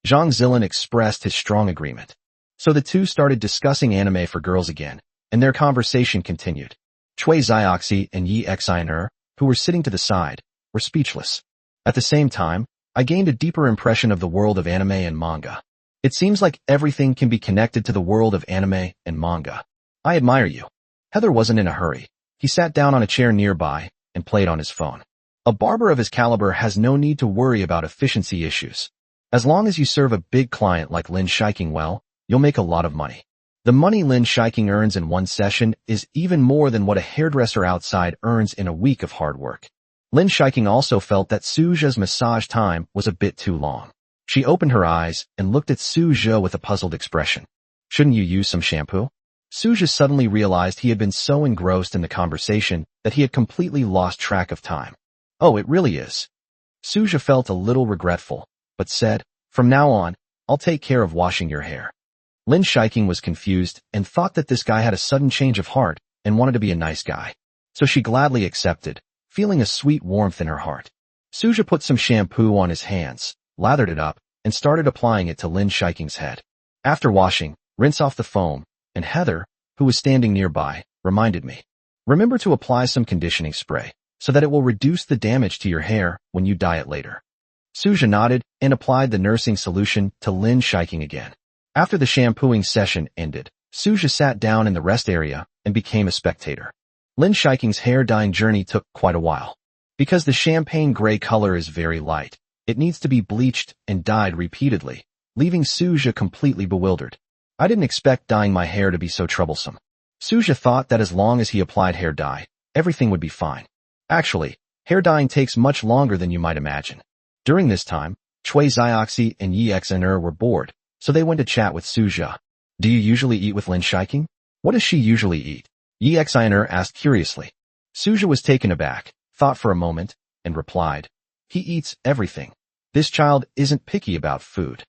Zhang Zilin expressed his strong agreement. So the two started discussing anime for girls again, and their conversation continued. Cui Zioxi and Yi Xiner, who were sitting to the side, were speechless. At the same time, I gained a deeper impression of the world of anime and manga. It seems like everything can be connected to the world of anime and manga. I admire you. Heather wasn't in a hurry. He sat down on a chair nearby and played on his phone. A barber of his caliber has no need to worry about efficiency issues. As long as you serve a big client like Lin Shiking well, you'll make a lot of money. The money Lin Shiking earns in one session is even more than what a hairdresser outside earns in a week of hard work. Lin Shiking also felt that Suja's massage time was a bit too long. She opened her eyes and looked at Suja with a puzzled expression. Shouldn't you use some shampoo? Suja suddenly realized he had been so engrossed in the conversation that he had completely lost track of time. Oh, it really is. Suja felt a little regretful, but said, from now on, I'll take care of washing your hair. Lin Shiking was confused and thought that this guy had a sudden change of heart and wanted to be a nice guy. So she gladly accepted, feeling a sweet warmth in her heart. Suja put some shampoo on his hands, lathered it up, and started applying it to Lin Shiking's head. After washing, rinse off the foam, and Heather, who was standing nearby, reminded me. Remember to apply some conditioning spray, so that it will reduce the damage to your hair when you dye it later. Suja nodded and applied the nursing solution to Lin Shiking again. After the shampooing session ended, Suja sat down in the rest area and became a spectator. Lin Shiking's hair dyeing journey took quite a while. Because the champagne gray color is very light, it needs to be bleached and dyed repeatedly, leaving Suja completely bewildered. I didn't expect dyeing my hair to be so troublesome. Suja thought that as long as he applied hair dye, everything would be fine. Actually, hair dyeing takes much longer than you might imagine. During this time, Cui Zioxi and Yi Xiner were bored, so they went to chat with Suja. Do you usually eat with Lin Shiking? What does she usually eat? Yi Xiner asked curiously. Suja was taken aback, thought for a moment, and replied. He eats everything. This child isn't picky about food.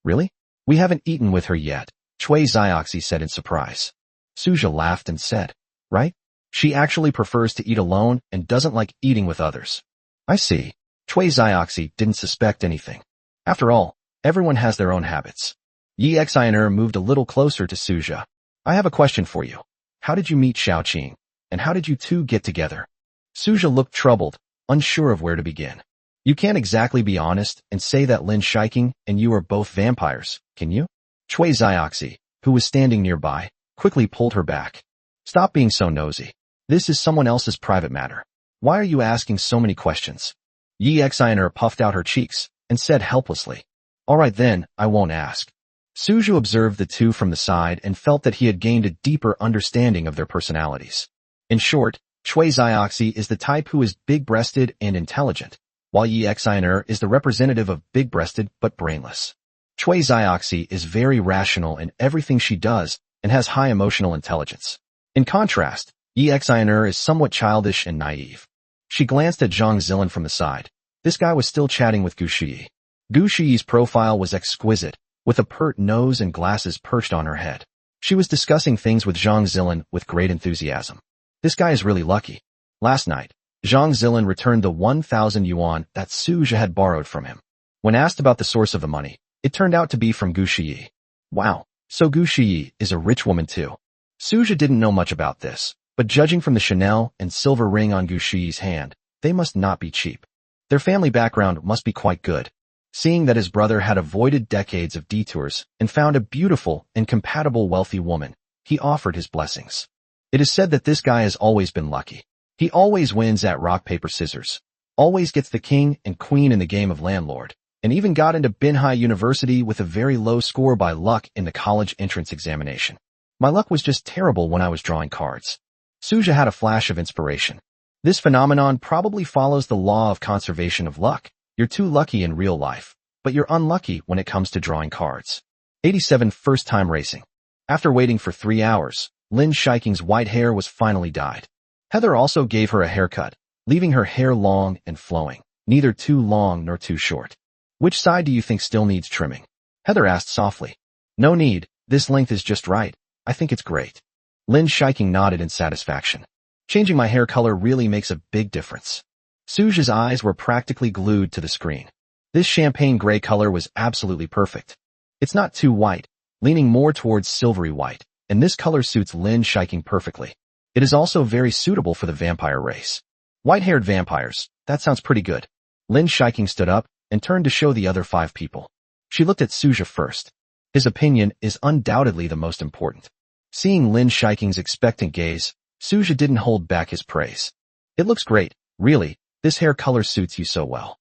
Really? We haven't eaten with her yet, Cui Zioxi said in surprise. Suja laughed and said, right? She actually prefers to eat alone and doesn't like eating with others. I see. Chui Zioxi didn't suspect anything. After all, everyone has their own habits. Yi Xiner moved a little closer to Suja. I have a question for you. How did you meet Xiaoqing? And how did you two get together? Suja looked troubled, unsure of where to begin. You can't exactly be honest and say that Lin Shiking and you are both vampires, can you? Chui Zioxi, who was standing nearby, quickly pulled her back. Stop being so nosy. This is someone else's private matter. Why are you asking so many questions? Yi Xiner puffed out her cheeks and said helplessly. All right then, I won't ask. Suju observed the two from the side and felt that he had gained a deeper understanding of their personalities. In short, Chui Zioxi is the type who is big-breasted and intelligent, while Yi Xiner is the representative of big-breasted but brainless. Chui Zioxi is very rational in everything she does and has high emotional intelligence. In contrast, Yi Xiner is somewhat childish and naive. She glanced at Zhang Zilin from the side. This guy was still chatting with Gu Shiyi. Gu Shiyi's profile was exquisite, with a pert nose and glasses perched on her head. She was discussing things with Zhang Zilin with great enthusiasm. This guy is really lucky. Last night, Zhang Zilin returned the 1,000 yuan that Suja had borrowed from him. When asked about the source of the money, it turned out to be from Gu Shiyi. Wow, so Gu Shiyi is a rich woman too. Suja didn't know much about this, but judging from the Chanel and silver ring on Gu Shiyi's hand, they must not be cheap. Their family background must be quite good. Seeing that his brother had avoided decades of detours and found a beautiful and compatible wealthy woman, he offered his blessings. It is said that this guy has always been lucky. He always wins at rock, paper, scissors, always gets the king and queen in the game of landlord, and even got into Binhai University with a very low score by luck in the college entrance examination. My luck was just terrible when I was drawing cards. Suja had a flash of inspiration. This phenomenon probably follows the law of conservation of luck. You're too lucky in real life, but you're unlucky when it comes to drawing cards. 87 First time racing. After waiting for 3 hours, Lin Shiking's white hair was finally dyed. Heather also gave her a haircut, leaving her hair long and flowing, neither too long nor too short. Which side do you think still needs trimming? Heather asked softly. No need, this length is just right. I think it's great. Lin Shiking nodded in satisfaction. Changing my hair color really makes a big difference. Suja's eyes were practically glued to the screen. This champagne gray color was absolutely perfect. It's not too white, leaning more towards silvery white, and this color suits Lin Shiking perfectly. It is also very suitable for the vampire race. White-haired vampires, that sounds pretty good. Lin Shiking stood up and turned to show the other 5 people. She looked at Suja first. His opinion is undoubtedly the most important. Seeing Lin Shiking's expectant gaze, Suja didn't hold back his praise. It looks great, really. This hair color suits you so well.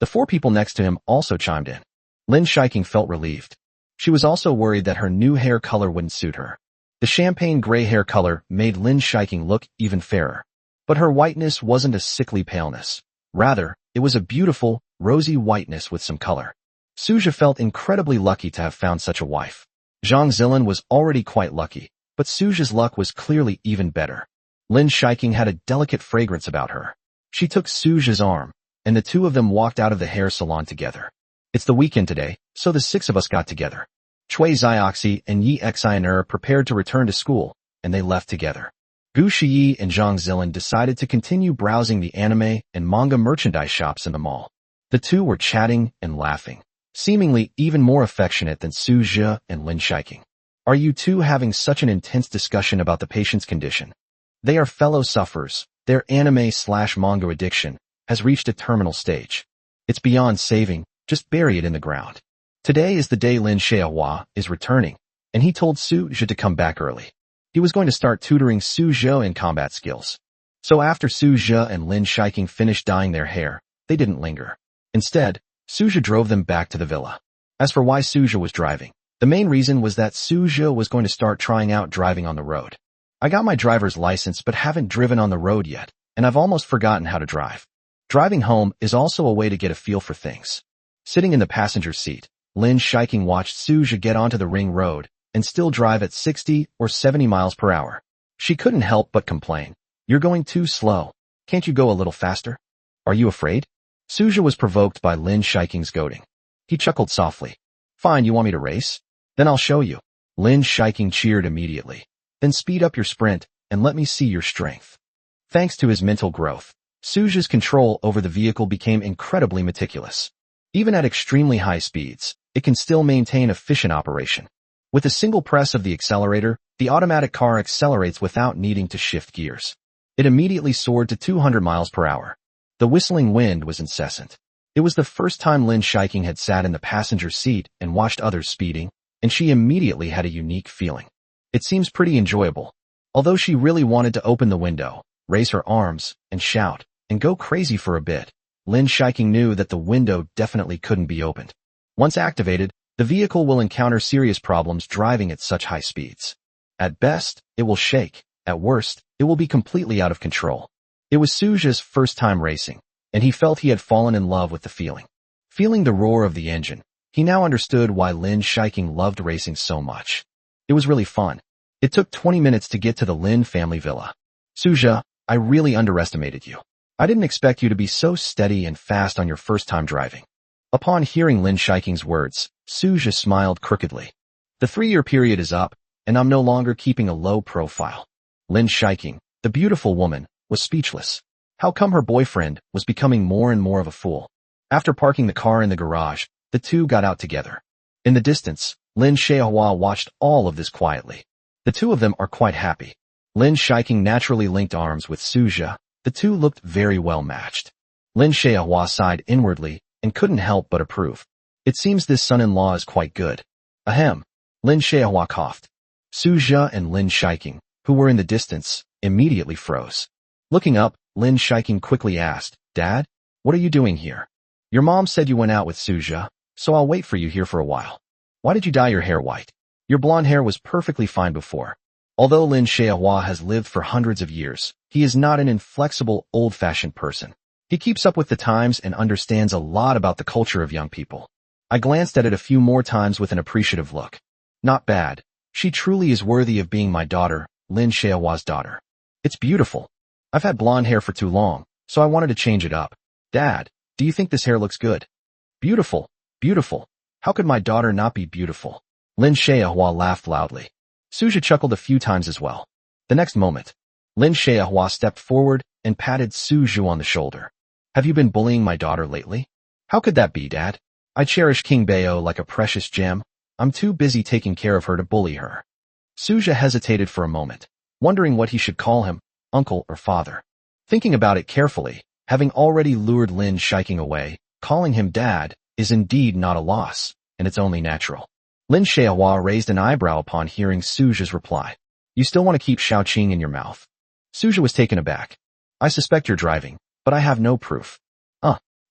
The 4 people next to him also chimed in. Lin Shiking felt relieved. She was also worried that her new hair color wouldn't suit her. The champagne gray hair color made Lin Shiking look even fairer. But her whiteness wasn't a sickly paleness. Rather, it was a beautiful, rosy whiteness with some color. Suja felt incredibly lucky to have found such a wife. Zhang Zilin was already quite lucky, but Suja's luck was clearly even better. Lin Shiking had a delicate fragrance about her. She took Suja's arm, and the 2 of them walked out of the hair salon together. It's the weekend today, so the 6 of us got together. Chui Zioxi and Yi Xiner prepared to return to school, and they left together. Gu Shiyi and Zhang Zilin decided to continue browsing the anime and manga merchandise shops in the mall. The 2 were chatting and laughing, seemingly even more affectionate than Suja and Lin Shiking. Are you 2 having such an intense discussion about the patient's condition? They are fellow sufferers. Their anime/manga addiction has reached a terminal stage. It's beyond saving, just bury it in the ground. Today is the day Lin Xiaohua is returning, and he told Suja to come back early. He was going to start tutoring Suja in combat skills. So after Suja and Lin Shiking finished dyeing their hair, they didn't linger. Instead, Suja drove them back to the villa. As for why Suja was driving, the main reason was that Suja was going to start trying out driving on the road. I got my driver's license but haven't driven on the road yet, and I've almost forgotten how to drive. Driving home is also a way to get a feel for things. Sitting in the passenger seat, Lin Shiking watched Suja get onto the ring road and still drive at 60 or 70 miles per hour. She couldn't help but complain. You're going too slow. Can't you go a little faster? Are you afraid? Suja was provoked by Lin Shiking's goading. He chuckled softly. Fine, you want me to race? Then I'll show you. Lin Shiking cheered immediately. Then speed up your sprint and let me see your strength. Thanks to his mental growth, Suja's control over the vehicle became incredibly meticulous. Even at extremely high speeds, it can still maintain efficient operation. With a single press of the accelerator, the automatic car accelerates without needing to shift gears. It immediately soared to 200 miles per hour. The whistling wind was incessant. It was the first time Lin Shiking had sat in the passenger seat and watched others speeding, and she immediately had a unique feeling. It seems pretty enjoyable. Although she really wanted to open the window, raise her arms, and shout, and go crazy for a bit, Lin Shiking knew that the window definitely couldn't be opened. Once activated, the vehicle will encounter serious problems driving at such high speeds. At best, it will shake. At worst, it will be completely out of control. It was Suja's first time racing, and he felt he had fallen in love with the feeling. Feeling the roar of the engine, he now understood why Lin Shiking loved racing so much. It was really fun. It took 20 minutes to get to the Lin family villa. Suja, I really underestimated you. I didn't expect you to be so steady and fast on your first time driving. Upon hearing Lin Shiking's words, Suja smiled crookedly. The 3-year period is up, and I'm no longer keeping a low profile. Lin Shiking, the beautiful woman, was speechless. How come her boyfriend was becoming more and more of a fool? After parking the car in the garage, the two got out together. In the distance, Lin Xiaohua watched all of this quietly. The two of them are quite happy. Lin Shiking naturally linked arms with Suja. The two looked very well matched. Lin Xiaohua sighed inwardly and couldn't help but approve. It seems this son-in-law is quite good. Ahem. Lin Xiaohua coughed. Suja and Lin Shiking, who were in the distance, immediately froze. Looking up, Lin Shiking quickly asked, Dad, what are you doing here? Your mom said you went out with Suja, so I'll wait for you here for a while. Why did you dye your hair white? Your blonde hair was perfectly fine before. Although Lin Xiaohua has lived for hundreds of years, he is not an inflexible, old-fashioned person. He keeps up with the times and understands a lot about the culture of young people. I glanced at it a few more times with an appreciative look. Not bad. She truly is worthy of being my daughter, Lin Xiaohua's daughter. It's beautiful. I've had blonde hair for too long, so I wanted to change it up. Dad, do you think this hair looks good? Beautiful. Beautiful. How could my daughter not be beautiful? Lin Xiaohua laughed loudly. Suja chuckled a few times as well. The next moment, Lin Xiaohua stepped forward and patted Suju on the shoulder. Have you been bullying my daughter lately? How could that be, Dad? I cherish King Bao like a precious gem. I'm too busy taking care of her to bully her. Suja hesitated for a moment, wondering what he should call him, uncle or father. Thinking about it carefully, having already lured Lin Shiking away, calling him Dad is indeed not a loss, and it's only natural. Lin Xiaohua raised an eyebrow upon hearing Suja's reply. You still want to keep Shaoqing in your mouth? Suja was taken aback. I suspect you're driving, but I have no proof.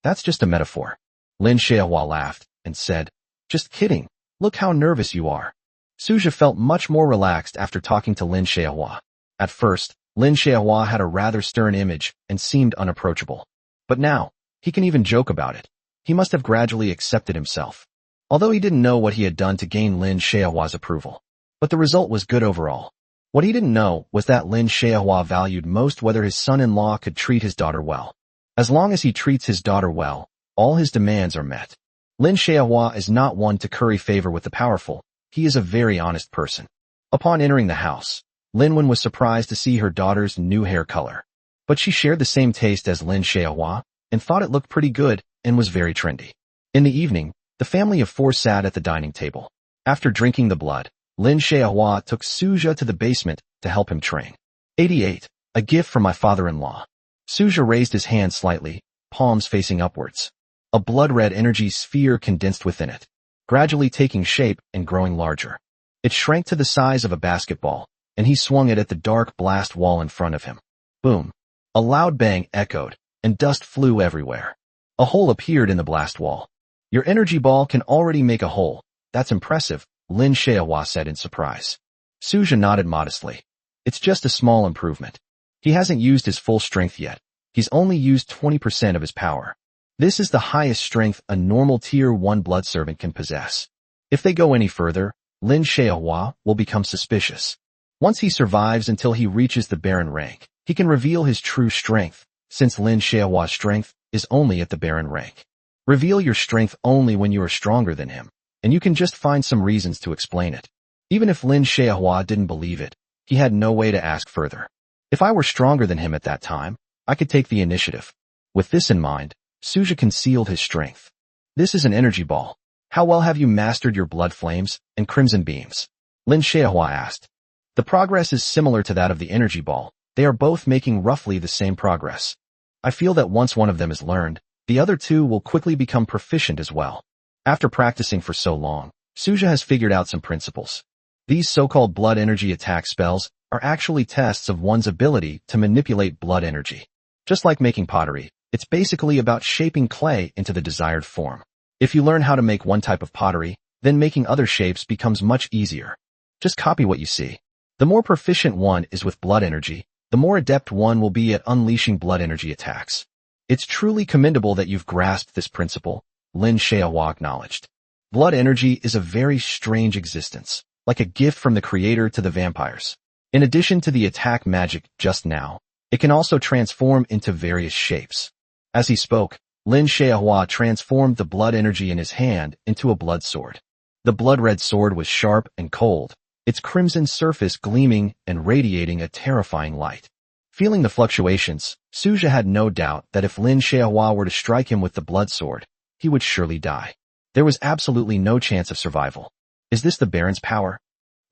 That's just a metaphor. Lin Xiaohua laughed and said, just kidding. Look how nervous you are. Suja felt much more relaxed after talking to Lin Xiaohua. At first, Lin Xiaohua had a rather stern image and seemed unapproachable. But now, he can even joke about it. He must have gradually accepted himself. Although he didn't know what he had done to gain Lin Xiaohua's approval. But the result was good overall. What he didn't know was that Lin Xiaohua valued most whether his son-in-law could treat his daughter well. As long as he treats his daughter well, all his demands are met. Lin Xiaohua is not one to curry favor with the powerful. He is a very honest person. Upon entering the house, Lin Wen was surprised to see her daughter's new hair color. But she shared the same taste as Lin Xiaohua and thought it looked pretty good and was very trendy. In the evening, the family of 4 sat at the dining table. After drinking the blood, Lin Xiaohua took Suja to the basement to help him train. 88. A gift from my father-in-law. Suja raised his hand slightly, palms facing upwards. A blood-red energy sphere condensed within it, gradually taking shape and growing larger. It shrank to the size of a basketball, and he swung it at the dark blast wall in front of him. Boom. A loud bang echoed, and dust flew everywhere. A hole appeared in the blast wall. Your energy ball can already make a hole. That's impressive, Lin Xiaohua said in surprise. Suja nodded modestly. It's just a small improvement. He hasn't used his full strength yet. He's only used 20% of his power. This is the highest strength a normal Tier 1 blood servant can possess. If they go any further, Lin Xiaohua will become suspicious. Once he survives until he reaches the Baron rank, he can reveal his true strength, since Lin Xiaohua's strength is only at the Baron rank. Reveal your strength only when you are stronger than him, and you can just find some reasons to explain it. Even if Lin Xiaohua didn't believe it, he had no way to ask further. If I were stronger than him at that time, I could take the initiative. With this in mind, Suja concealed his strength. This is an energy ball. How well have you mastered your blood flames and crimson beams? Lin Xiaohua asked. The progress is similar to that of the energy ball. They are both making roughly the same progress. I feel that once one of them is learned, the other two will quickly become proficient as well. After practicing for so long, Suja has figured out some principles. These so-called blood energy attack spells are actually tests of one's ability to manipulate blood energy. Just like making pottery, it's basically about shaping clay into the desired form. If you learn how to make one type of pottery, then making other shapes becomes much easier. Just copy what you see. The more proficient one is with blood energy, the more adept one will be at unleashing blood energy attacks. It's truly commendable that you've grasped this principle, Lin Xiaohua acknowledged. Blood energy is a very strange existence, like a gift from the creator to the vampires. In addition to the attack magic just now, it can also transform into various shapes. As he spoke, Lin Xiaohua transformed the blood energy in his hand into a blood sword. The blood-red sword was sharp and cold, its crimson surface gleaming and radiating a terrifying light. Feeling the fluctuations, Suja had no doubt that if Lin Xiaohua were to strike him with the blood sword, he would surely die. There was absolutely no chance of survival. Is this the Baron's power?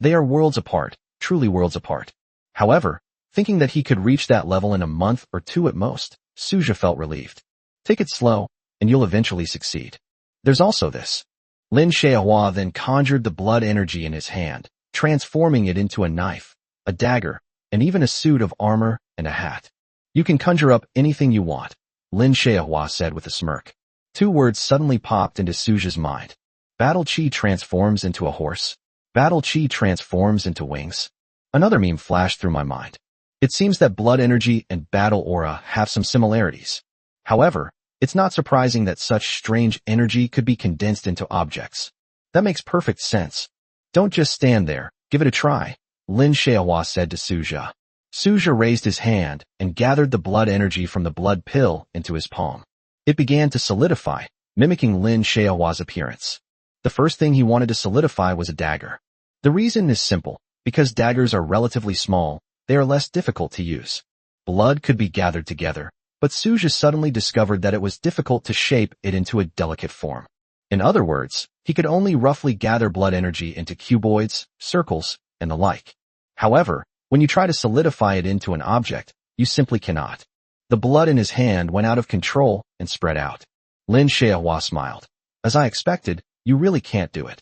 They are worlds apart, truly worlds apart. However, thinking that he could reach that level in a month or two at most, Suja felt relieved. Take it slow, and you'll eventually succeed. There's also this. Lin Xiaohua then conjured the blood energy in his hand, transforming it into a knife, a dagger, and even a suit of armor and a hat. You can conjure up anything you want, Lin Xiaohua said with a smirk. Two words suddenly popped into Suja's mind. Battle Chi transforms into a horse. Battle Chi transforms into wings. Another meme flashed through my mind. It seems that blood energy and battle aura have some similarities. However, it's not surprising that such strange energy could be condensed into objects. That makes perfect sense. Don't just stand there, give it a try, Lin Xiaohua said to Suja. Suja raised his hand and gathered the blood energy from the blood pill into his palm. It began to solidify, mimicking Lin Xiaohua's appearance. The first thing he wanted to solidify was a dagger. The reason is simple, because daggers are relatively small, they are less difficult to use. Blood could be gathered together, but Suja suddenly discovered that it was difficult to shape it into a delicate form. In other words, he could only roughly gather blood energy into cuboids, circles, and the like. However, when you try to solidify it into an object, you simply cannot. The blood in his hand went out of control and spread out. Lin Xiaohua smiled. As I expected, you really can't do it.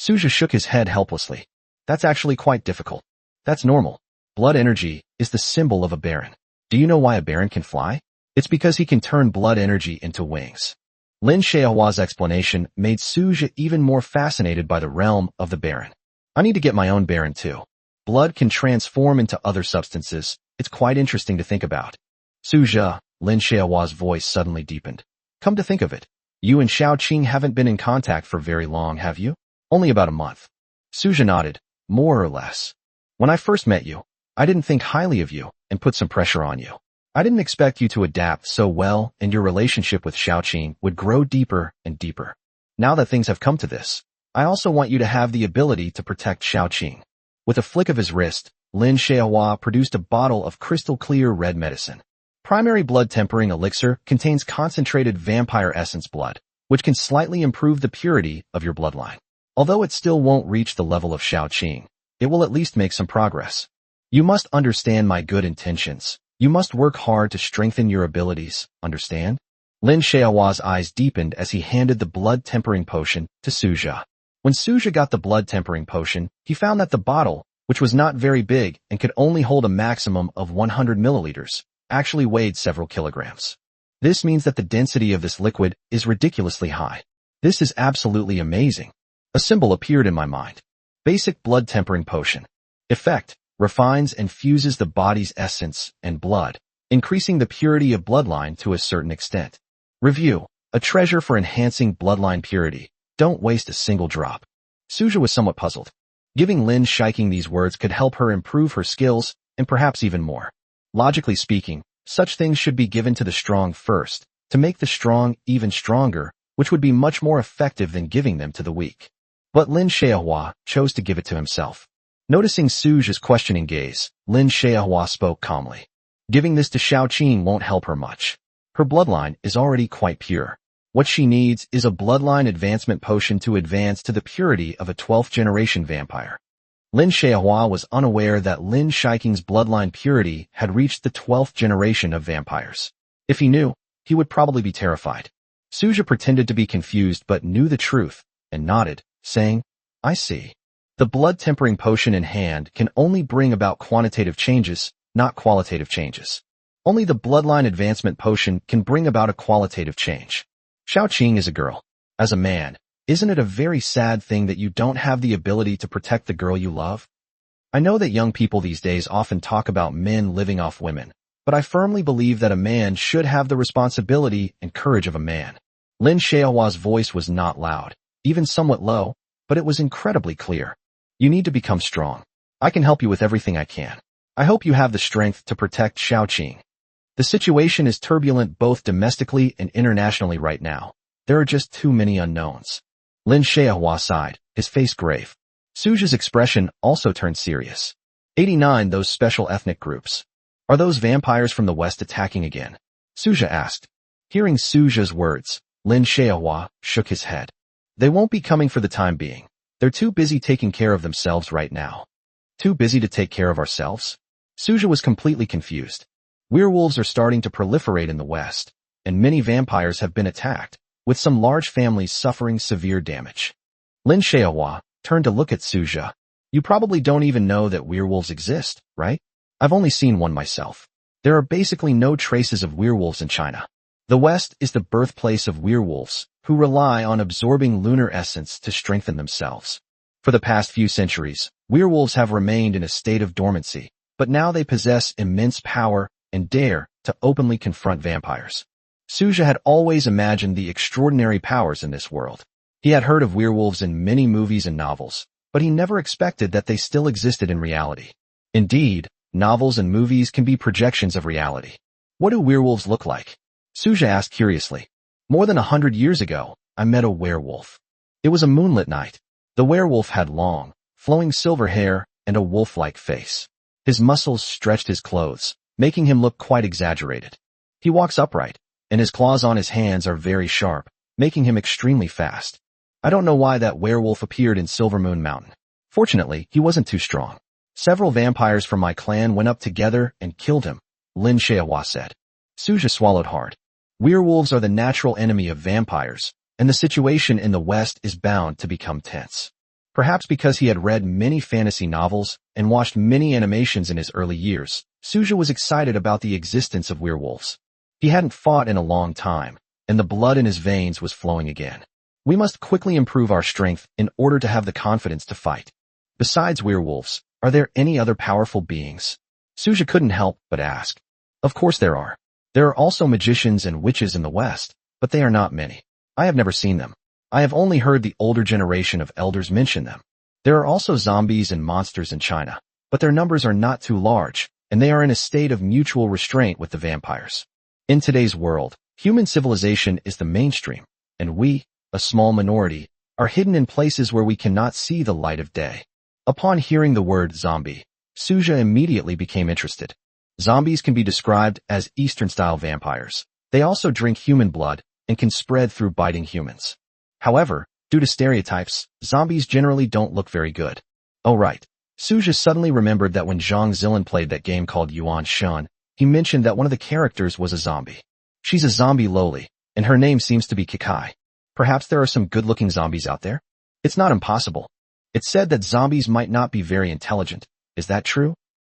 Suja shook his head helplessly. That's actually quite difficult. That's normal. Blood energy is the symbol of a baron. Do you know why a baron can fly? It's because he can turn blood energy into wings. Lin Xiaohua's explanation made Suja even more fascinated by the realm of the baron. I need to get my own baron too. Blood can transform into other substances. It's quite interesting to think about. Suja, Lin Xiaohua's voice suddenly deepened. Come to think of it, you and Xiaoqing haven't been in contact for very long, have you? Only about a month. Suja nodded, more or less. When I first met you, I didn't think highly of you and put some pressure on you. I didn't expect you to adapt so well and your relationship with Xiaoqing would grow deeper and deeper. Now that things have come to this, I also want you to have the ability to protect Xiaoqing. With a flick of his wrist, Lin Xiaohua produced a bottle of crystal-clear red medicine. Primary blood tempering elixir contains concentrated vampire essence blood, which can slightly improve the purity of your bloodline. Although it still won't reach the level of Xiaoqing, it will at least make some progress. You must understand my good intentions. You must work hard to strengthen your abilities, understand? Lin Xiaohua's eyes deepened as he handed the blood tempering potion to Suja. When Suja got the blood tempering potion, he found that the bottle, which was not very big and could only hold a maximum of 100 milliliters, actually weighed several kilograms. This means that the density of this liquid is ridiculously high. This is absolutely amazing. A symbol appeared in my mind. Basic blood tempering potion. Effect: refines and fuses the body's essence and blood, increasing the purity of bloodline to a certain extent. Review: a treasure for enhancing bloodline purity. Don't waste a single drop. Suja was somewhat puzzled. Giving Lin Xiaoqing these words could help her improve her skills, and perhaps even more. Logically speaking, such things should be given to the strong first, to make the strong even stronger, which would be much more effective than giving them to the weak. But Lin Xiaohua chose to give it to himself. Noticing Suja's questioning gaze, Lin Xiaohua spoke calmly. Giving this to Xiaoqing won't help her much. Her bloodline is already quite pure. What she needs is a bloodline advancement potion to advance to the purity of a 12th generation vampire. Lin Xiaohua was unaware that Lin Shiking's bloodline purity had reached the 12th generation of vampires. If he knew, he would probably be terrified. Suja pretended to be confused but knew the truth and nodded, saying, I see. The blood tempering potion in hand can only bring about quantitative changes, not qualitative changes. Only the bloodline advancement potion can bring about a qualitative change. Xiaoqing is a girl. As a man, isn't it a very sad thing that you don't have the ability to protect the girl you love? I know that young people these days often talk about men living off women, but I firmly believe that a man should have the responsibility and courage of a man. Lin Xiaohua's voice was not loud, even somewhat low, but it was incredibly clear. You need to become strong. I can help you with everything I can. I hope you have the strength to protect Xiaoqing. The situation is turbulent both domestically and internationally right now. There are just too many unknowns. Lin Xiaohua sighed, his face grave. Suja's expression also turned serious. 89 Those special ethnic groups. Are those vampires from the West attacking again? Suja asked. Hearing Suja's words, Lin Xiaohua shook his head. They won't be coming for the time being. They're too busy taking care of themselves right now. Too busy to take care of ourselves? Suja was completely confused. Werewolves are starting to proliferate in the West, and many vampires have been attacked, with some large families suffering severe damage. Lin Xiaohua turned to look at Suja. You probably don't even know that werewolves exist, right? I've only seen one myself. There are basically no traces of werewolves in China. The West is the birthplace of werewolves, who rely on absorbing lunar essence to strengthen themselves. For the past few centuries, werewolves have remained in a state of dormancy, but now they possess immense power and dare to openly confront vampires. Suja had always imagined the extraordinary powers in this world. He had heard of werewolves in many movies and novels, but he never expected that they still existed in reality. Indeed, novels and movies can be projections of reality. What do werewolves look like? Suja asked curiously. More than 100 years ago, I met a werewolf. It was a moonlit night. The werewolf had long, flowing silver hair and a wolf-like face. His muscles stretched his clothes, making him look quite exaggerated. He walks upright, and his claws on his hands are very sharp, making him extremely fast. I don't know why that werewolf appeared in Silver Moon Mountain. Fortunately, he wasn't too strong. Several vampires from my clan went up together and killed him, Lin Xiaohua said. Suja swallowed hard. Werewolves are the natural enemy of vampires, and the situation in the West is bound to become tense. Perhaps because he had read many fantasy novels and watched many animations in his early years, Suja was excited about the existence of werewolves. He hadn't fought in a long time, and the blood in his veins was flowing again. We must quickly improve our strength in order to have the confidence to fight. Besides werewolves, are there any other powerful beings? Suja couldn't help but ask. Of course there are. There are also magicians and witches in the West, but they are not many. I have never seen them. I have only heard the older generation of elders mention them. There are also zombies and monsters in China, but their numbers are not too large, and they are in a state of mutual restraint with the vampires. In today's world, human civilization is the mainstream, and we, a small minority, are hidden in places where we cannot see the light of day. Upon hearing the word zombie, Suja immediately became interested. Zombies can be described as Eastern-style vampires. They also drink human blood and can spread through biting humans. However, due to stereotypes, zombies generally don't look very good. Oh right. Suja suddenly remembered that when Zhang Zilan played that game called Yuan Shun, he mentioned that one of the characters was a zombie. She's a zombie loli, and her name seems to be Kikai. Perhaps there are some good-looking zombies out there? It's not impossible. It's said that zombies might not be very intelligent. Is that true?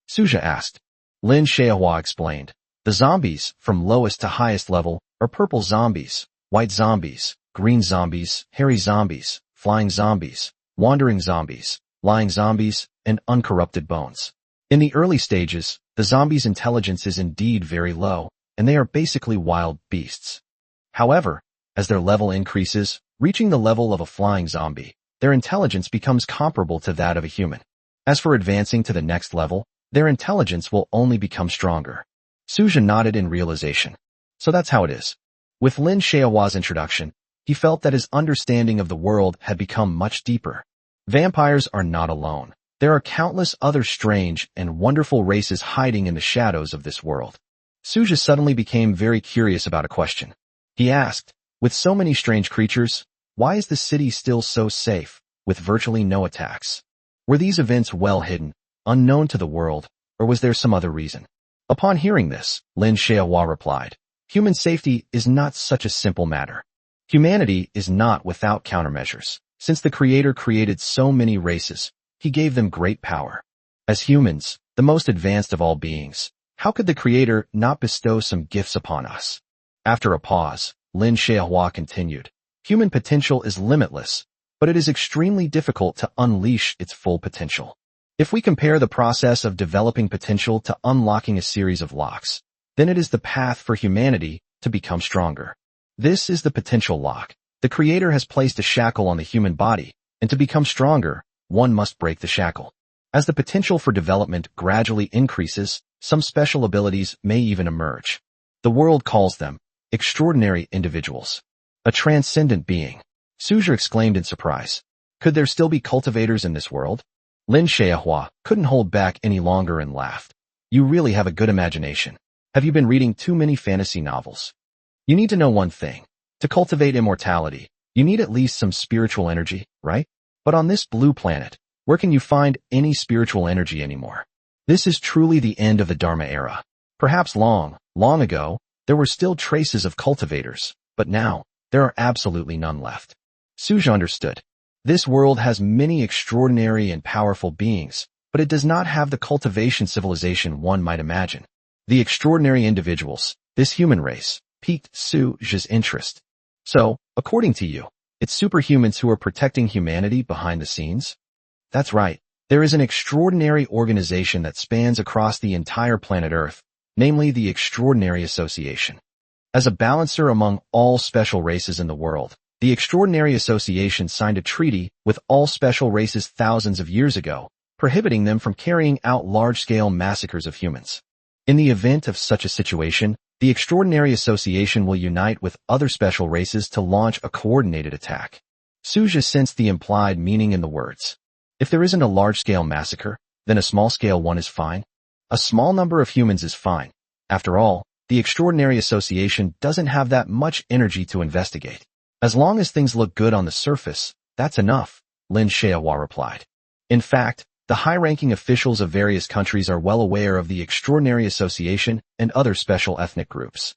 Suja asked. Lin Xiaohua explained. The zombies, from lowest to highest level, are purple zombies, white zombies, green zombies, hairy zombies, flying zombies, wandering zombies, lying zombies, and uncorrupted bones. In the early stages, the zombies' intelligence is indeed very low, and they are basically wild beasts. However, as their level increases, reaching the level of a flying zombie, their intelligence becomes comparable to that of a human. As for advancing to the next level, their intelligence will only become stronger. Suja nodded in realization. So that's how it is. With Lin Xiaohua's introduction, he felt that his understanding of the world had become much deeper. Vampires are not alone. There are countless other strange and wonderful races hiding in the shadows of this world. Suja suddenly became very curious about a question. He asked, with so many strange creatures, why is the city still so safe, with virtually no attacks? Were these events well hidden, unknown to the world, or was there some other reason? Upon hearing this, Lin Xiaohua replied, human safety is not such a simple matter. Humanity is not without countermeasures. Since the Creator created so many races, He gave them great power. As humans, the most advanced of all beings, how could the Creator not bestow some gifts upon us? After a pause, Lin Xiaohua continued, human potential is limitless, but it is extremely difficult to unleash its full potential. If we compare the process of developing potential to unlocking a series of locks, then it is the path for humanity to become stronger. This is the potential lock. The Creator has placed a shackle on the human body, and to become stronger, one must break the shackle. As the potential for development gradually increases, some special abilities may even emerge. The world calls them extraordinary individuals. A transcendent being. Suja exclaimed in surprise. Could there still be cultivators in this world? Lin Xiaohua couldn't hold back any longer and laughed. You really have a good imagination. Have you been reading too many fantasy novels? You need to know one thing. To cultivate immortality, you need at least some spiritual energy, right? But on this blue planet, where can you find any spiritual energy anymore? This is truly the end of the Dharma era. Perhaps long, long ago, there were still traces of cultivators, but now, there are absolutely none left. Suja understood. This world has many extraordinary and powerful beings, but it does not have the cultivation civilization one might imagine. The extraordinary individuals, this human race, piqued Suja's interest. So, according to you, it's superhumans who are protecting humanity behind the scenes? That's right. There is an extraordinary organization that spans across the entire planet Earth, namely the Extraordinary Association. As a balancer among all special races in the world, the Extraordinary Association signed a treaty with all special races thousands of years ago, prohibiting them from carrying out large-scale massacres of humans. In the event of such a situation, the Extraordinary Association will unite with other special races to launch a coordinated attack. Suja sensed the implied meaning in the words. If there isn't a large-scale massacre, then a small-scale one is fine. A small number of humans is fine. After all, the Extraordinary Association doesn't have that much energy to investigate. As long as things look good on the surface, that's enough, Lin Xiaohua replied. In fact, the high-ranking officials of various countries are well aware of the Extraordinary Association and other special ethnic groups.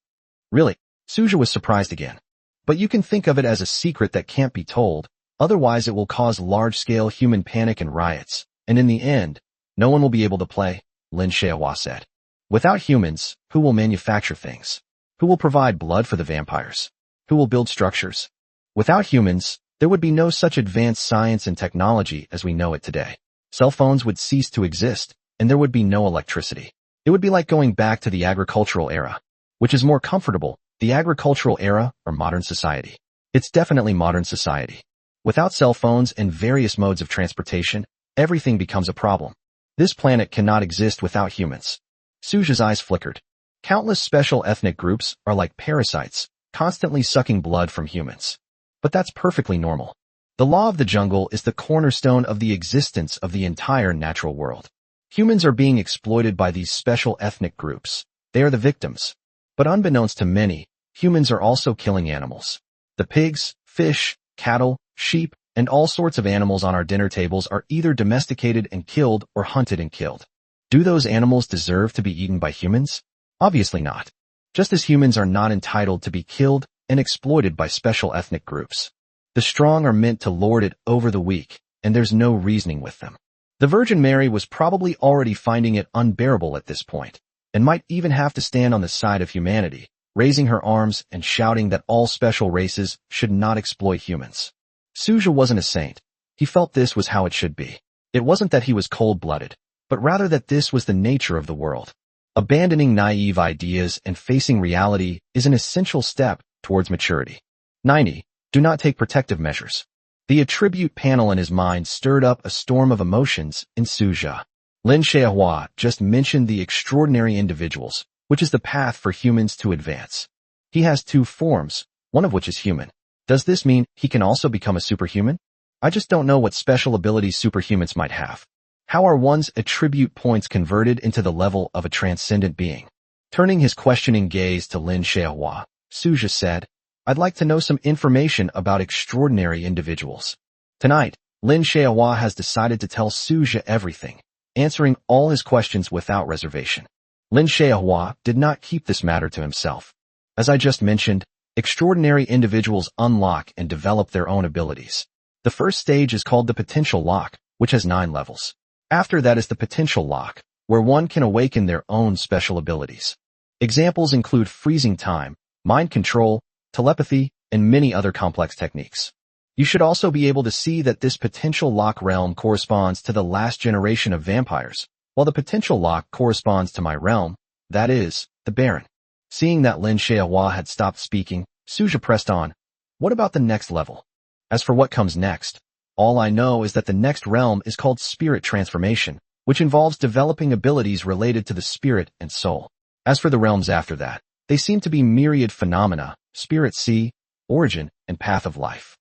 Really? Suja was surprised again. But you can think of it as a secret that can't be told, otherwise it will cause large-scale human panic and riots, and in the end, no one will be able to play, Lin Xiaohua said. Without humans, who will manufacture things? Who will provide blood for the vampires? Who will build structures? Without humans, there would be no such advanced science and technology as we know it today. Cell phones would cease to exist, and there would be no electricity. It would be like going back to the agricultural era. Which is more comfortable, the agricultural era or modern society? It's definitely modern society. Without cell phones and various modes of transportation, everything becomes a problem. This planet cannot exist without humans. Suja's eyes flickered. Countless special ethnic groups are like parasites, constantly sucking blood from humans. But that's perfectly normal. The law of the jungle is the cornerstone of the existence of the entire natural world. Humans are being exploited by these special ethnic groups. They are the victims. But unbeknownst to many, humans are also killing animals. The pigs, fish, cattle, sheep, and all sorts of animals on our dinner tables are either domesticated and killed or hunted and killed. Do those animals deserve to be eaten by humans? Obviously not. Just as humans are not entitled to be killed and exploited by special ethnic groups. The strong are meant to lord it over the weak, and there's no reasoning with them. The Virgin Mary was probably already finding it unbearable at this point, and might even have to stand on the side of humanity, raising her arms and shouting that all special races should not exploit humans. Suja wasn't a saint. He felt this was how it should be. It wasn't that he was cold-blooded, but rather that this was the nature of the world. Abandoning naive ideas and facing reality is an essential step towards maturity. 90. Do not take protective measures. The attribute panel in his mind stirred up a storm of emotions in Suja. Lin Xiaohua just mentioned the extraordinary individuals, which is the path for humans to advance. He has two forms, one of which is human. Does this mean he can also become a superhuman? I just don't know what special abilities superhumans might have. How are one's attribute points converted into the level of a transcendent being? Turning his questioning gaze to Lin Xiaohua, Suja said, I'd like to know some information about extraordinary individuals. Tonight, Lin Xiaohua has decided to tell Suja everything, answering all his questions without reservation. Lin Xiaohua did not keep this matter to himself. As I just mentioned, extraordinary individuals unlock and develop their own abilities. The first stage is called the potential lock, which has 9 levels. After that is the potential lock, where one can awaken their own special abilities. Examples include freezing time, mind control, telepathy, and many other complex techniques. You should also be able to see that this potential lock realm corresponds to the last generation of vampires, while the potential lock corresponds to my realm, that is, the Baron. Seeing that Lin Xiaohua had stopped speaking, Suja pressed on. What about the next level? As for what comes next, all I know is that the next realm is called spirit transformation, which involves developing abilities related to the spirit and soul. As for the realms after that, they seem to be myriad phenomena, spirit sea, origin, and path of life.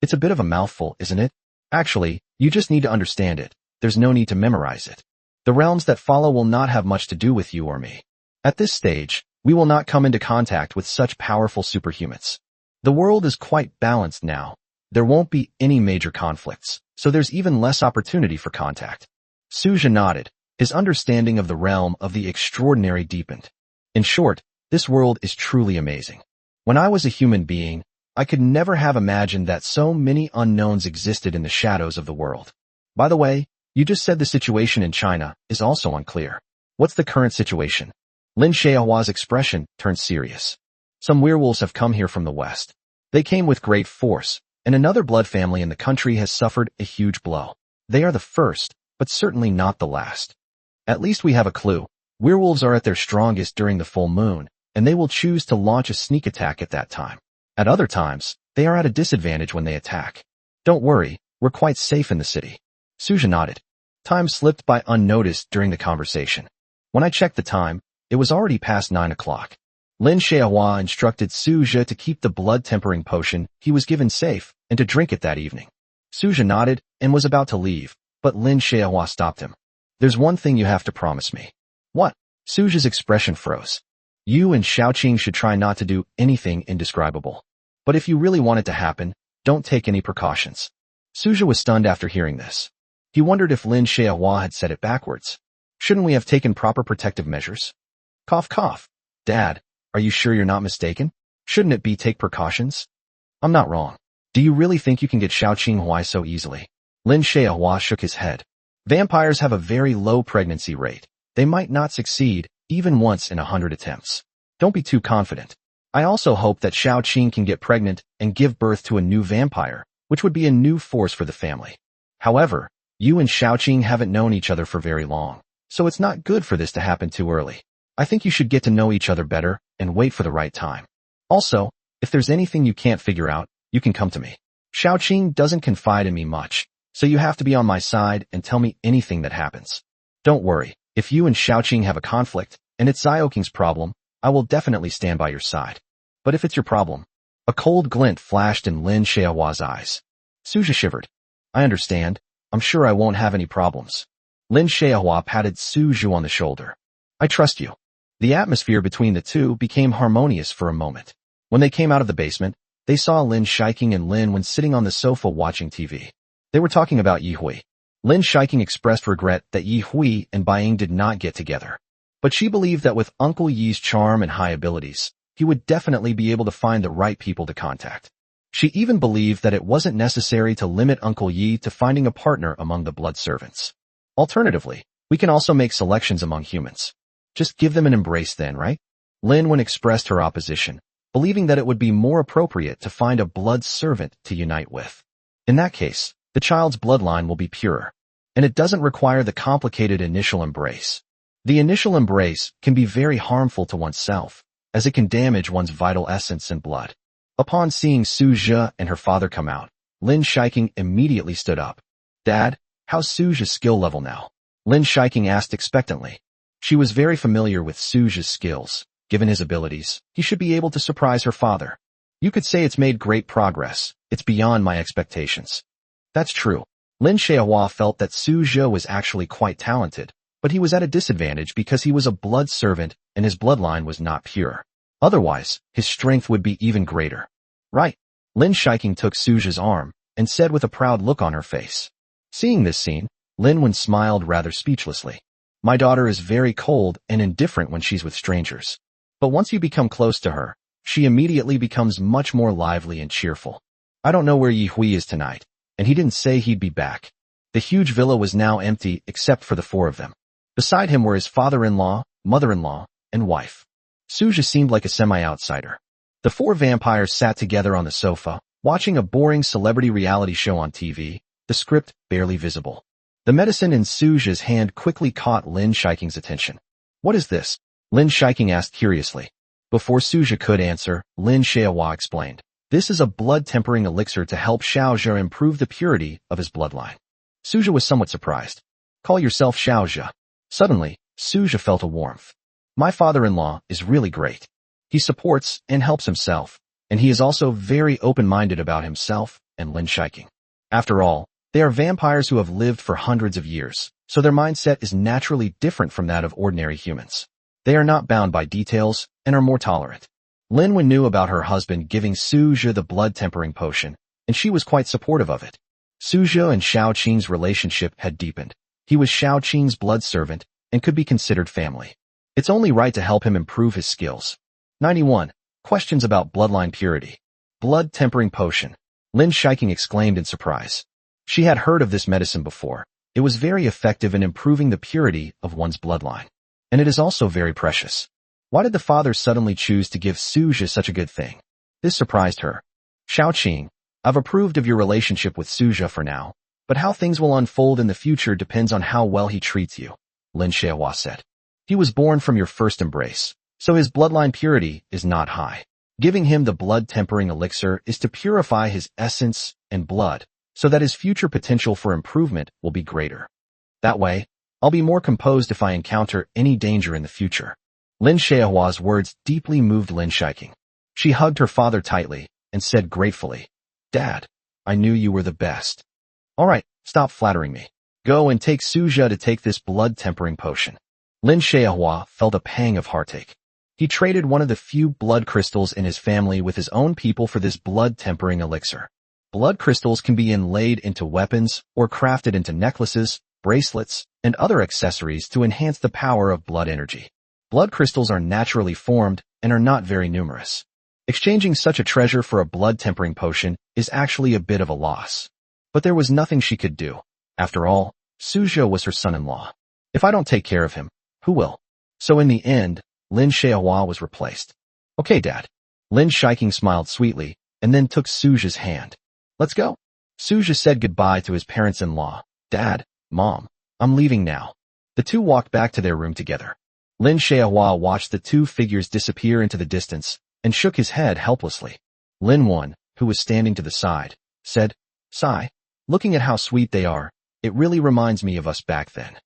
It's a bit of a mouthful, isn't it? Actually, you just need to understand it. There's no need to memorize it. The realms that follow will not have much to do with you or me. At this stage, we will not come into contact with such powerful superhumans. The world is quite balanced now. There won't be any major conflicts, so there's even less opportunity for contact. Suja nodded. His understanding of the realm of the extraordinary deepened. In short, this world is truly amazing. When I was a human being, I could never have imagined that so many unknowns existed in the shadows of the world. By the way, you just said the situation in China is also unclear. What's the current situation? Lin Xiaohua's expression turned serious. Some werewolves have come here from the west. They came with great force, and another blood family in the country has suffered a huge blow. They are the first, but certainly not the last. At least we have a clue. Werewolves are at their strongest during the full moon, and they will choose to launch a sneak attack at that time. At other times, they are at a disadvantage when they attack. Don't worry, we're quite safe in the city. Suja nodded. Time slipped by unnoticed during the conversation. When I checked the time, it was already past 9 o'clock. Lin Xiaohua instructed Suja to keep the blood-tempering potion he was given safe and to drink it that evening. Suja nodded and was about to leave, but Lin Xiaohua stopped him. There's one thing you have to promise me. What? Suja's expression froze. You and Xiaoqing should try not to do anything indescribable. But if you really want it to happen, don't take any precautions. Suja was stunned after hearing this. He wondered if Lin Xiaohua had said it backwards. Shouldn't we have taken proper protective measures? Cough cough. Dad, are you sure you're not mistaken? Shouldn't it be take precautions? I'm not wrong. Do you really think you can get Xiaoqing Huai so easily? Lin Xiaohua shook his head. Vampires have a very low pregnancy rate. They might not succeed, even once in 100 attempts. Don't be too confident. I also hope that Xiaoqing can get pregnant and give birth to a new vampire, which would be a new force for the family. However, you and Xiaoqing haven't known each other for very long, so it's not good for this to happen too early. I think you should get to know each other better and wait for the right time. Also, if there's anything you can't figure out, you can come to me. Xiaoqing doesn't confide in me much, so you have to be on my side and tell me anything that happens. Don't worry, if you and Xiaoqing have a conflict, and it's Xiaoqing's problem, I will definitely stand by your side. But if it's your problem, a cold glint flashed in Lin Xiaohua's eyes. Suja shivered. I understand. I'm sure I won't have any problems. Lin Xiaohua patted Suju on the shoulder. I trust you. The atmosphere between the two became harmonious for a moment. When they came out of the basement, they saw Lin Shiking and Lin Wen sitting on the sofa watching TV. They were talking about Yi Hui. Lin Shiking expressed regret that Yi Hui and Baiying did not get together. But she believed that with Uncle Yi's charm and high abilities, he would definitely be able to find the right people to contact. She even believed that it wasn't necessary to limit Uncle Yi to finding a partner among the blood servants. Alternatively, we can also make selections among humans. Just give them an embrace then, right? Lin Wen expressed her opposition, believing that it would be more appropriate to find a blood servant to unite with. In that case, the child's bloodline will be purer, and it doesn't require the complicated initial embrace. The initial embrace can be very harmful to oneself, as it can damage one's vital essence and blood. Upon seeing Suja and her father come out, Lin Shiking immediately stood up. Dad, how's Suja's skill level now? Lin Shiking asked expectantly. She was very familiar with Suja's skills. Given his abilities, he should be able to surprise her father. You could say it's made great progress. It's beyond my expectations. That's true. Lin Xiaohua felt that Su Zhe was actually quite talented, but he was at a disadvantage because he was a blood servant and his bloodline was not pure. Otherwise, his strength would be even greater. Right. Lin Shiking took Su Zhe's arm and said with a proud look on her face. Seeing this scene, Lin Wen smiled rather speechlessly. My daughter is very cold and indifferent when she's with strangers. But once you become close to her, she immediately becomes much more lively and cheerful. I don't know where Yi Hui is tonight, and he didn't say he'd be back. The huge villa was now empty except for the four of them. Beside him were his father-in-law, mother-in-law, and wife. Su Zhe seemed like a semi-outsider. The four vampires sat together on the sofa, watching a boring celebrity reality show on TV, the script barely visible. The medicine in Su Zhe's hand quickly caught Lin Shiking's attention. What is this? Lin Shiking asked curiously. Before Su Zhe could answer, Lin Xiaohua explained. This is a blood-tempering elixir to help Xiao Zhe improve the purity of his bloodline. Su Zhe was somewhat surprised. Call yourself Xiao Zhe. Suddenly, Su Zhe felt a warmth. My father-in-law is really great. He supports and helps himself, and he is also very open-minded about himself and Lin Shiking. After all, they are vampires who have lived for hundreds of years, so their mindset is naturally different from that of ordinary humans. They are not bound by details and are more tolerant. Lin Wen knew about her husband giving Su Zhe the blood-tempering potion, and she was quite supportive of it. Su Zhe and Xiao Qing's relationship had deepened. He was Xiao Qing's blood servant and could be considered family. It's only right to help him improve his skills. 91. Questions about bloodline purity. Blood-tempering potion. Lin Shiking exclaimed in surprise. She had heard of this medicine before. It was very effective in improving the purity of one's bloodline. And it is also very precious. Why did the father suddenly choose to give Su Zhe such a good thing? This surprised her. Xiao Qing, I've approved of your relationship with Su Zhe for now, but how things will unfold in the future depends on how well he treats you, Lin Xiaohua said. He was born from your first embrace, so his bloodline purity is not high. Giving him the blood-tempering elixir is to purify his essence and blood, so that his future potential for improvement will be greater. That way, I'll be more composed if I encounter any danger in the future. Lin Xiaohua's words deeply moved Lin Shiking. She hugged her father tightly and said gratefully, Dad, I knew you were the best. All right, stop flattering me. Go and take Su Zhe to take this blood-tempering potion. Lin Xiaohua felt a pang of heartache. He traded one of the few blood crystals in his family with his own people for this blood-tempering elixir. Blood crystals can be inlaid into weapons or crafted into necklaces, bracelets, and other accessories to enhance the power of blood energy. Blood crystals are naturally formed and are not very numerous. Exchanging such a treasure for a blood-tempering potion is actually a bit of a loss. But there was nothing she could do. After all, Su Zhe was her son-in-law. If I don't take care of him, who will? So in the end, Lin Xiaohua was replaced. Okay, Dad. Lin Shiking smiled sweetly and then took Su Zhe's hand. Let's go. Su Zhe said goodbye to his parents-in-law. Dad, Mom, I'm leaving now. The two walked back to their room together. Lin Xiaohua watched the two figures disappear into the distance and shook his head helplessly. Lin Wen, who was standing to the side, said, Sigh, looking at how sweet they are, it really reminds me of us back then.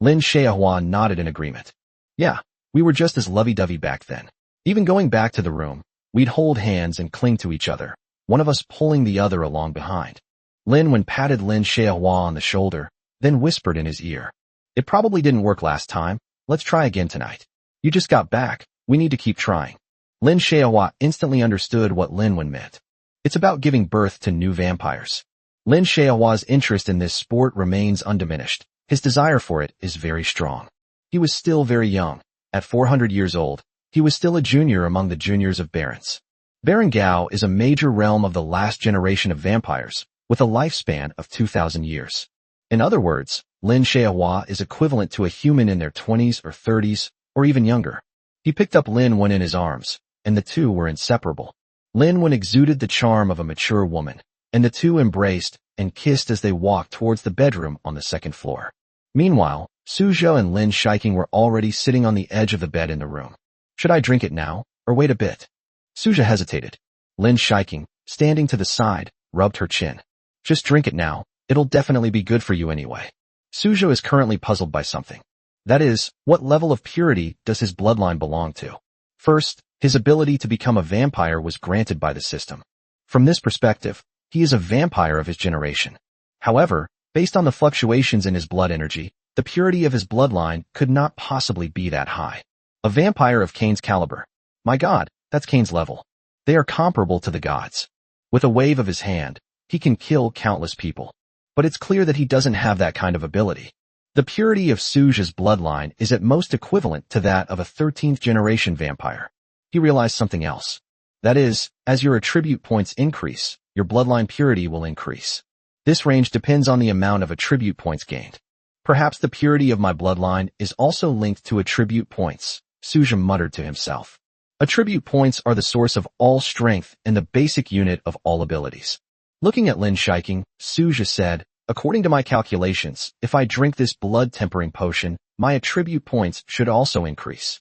Lin Xiaohua nodded in agreement. Yeah, we were just as lovey-dovey back then. Even going back to the room, we'd hold hands and cling to each other, one of us pulling the other along behind. Lin Wen patted Lin Xiaohua on the shoulder, then whispered in his ear. It probably didn't work last time. Let's try again tonight. You just got back. We need to keep trying. Lin Xiaohua instantly understood what Lin Wen meant. It's about giving birth to new vampires. Lin Xiaohua's interest in this sport remains undiminished. His desire for it is very strong. He was still very young. At 400 years old, he was still a junior among the juniors of barons. Baron Gao is a major realm of the last generation of vampires, with a lifespan of 2,000 years. In other words, Lin Xiaohua is equivalent to a human in their 20s or 30s, or even younger. He picked up Lin Wen in his arms, and the two were inseparable. Lin Wen exuded the charm of a mature woman, and the two embraced and kissed as they walked towards the bedroom on the second floor. Meanwhile, Su Zhe and Lin Shiking were already sitting on the edge of the bed in the room. Should I drink it now, or wait a bit? Su Zhe hesitated. Lin Shiking, standing to the side, rubbed her chin. Just drink it now, it'll definitely be good for you anyway. Su Zhe is currently puzzled by something. That is, what level of purity does his bloodline belong to? First, his ability to become a vampire was granted by the system. From this perspective, he is a vampire of his generation. However, Based on the fluctuations in his blood energy, the purity of his bloodline could not possibly be that high. A vampire of Cain's caliber. My God, that's Cain's level. They are comparable to the gods. With a wave of his hand, he can kill countless people. But it's clear that he doesn't have that kind of ability. The purity of Suja's bloodline is at most equivalent to that of a 13th generation vampire. He realized something else. That is, as your attribute points increase, your bloodline purity will increase. This range depends on the amount of attribute points gained. Perhaps the purity of my bloodline is also linked to attribute points, Suja muttered to himself. Attribute points are the source of all strength and the basic unit of all abilities. Looking at Lin Shiking, Suja said, according to my calculations, if I drink this blood tempering potion, my attribute points should also increase.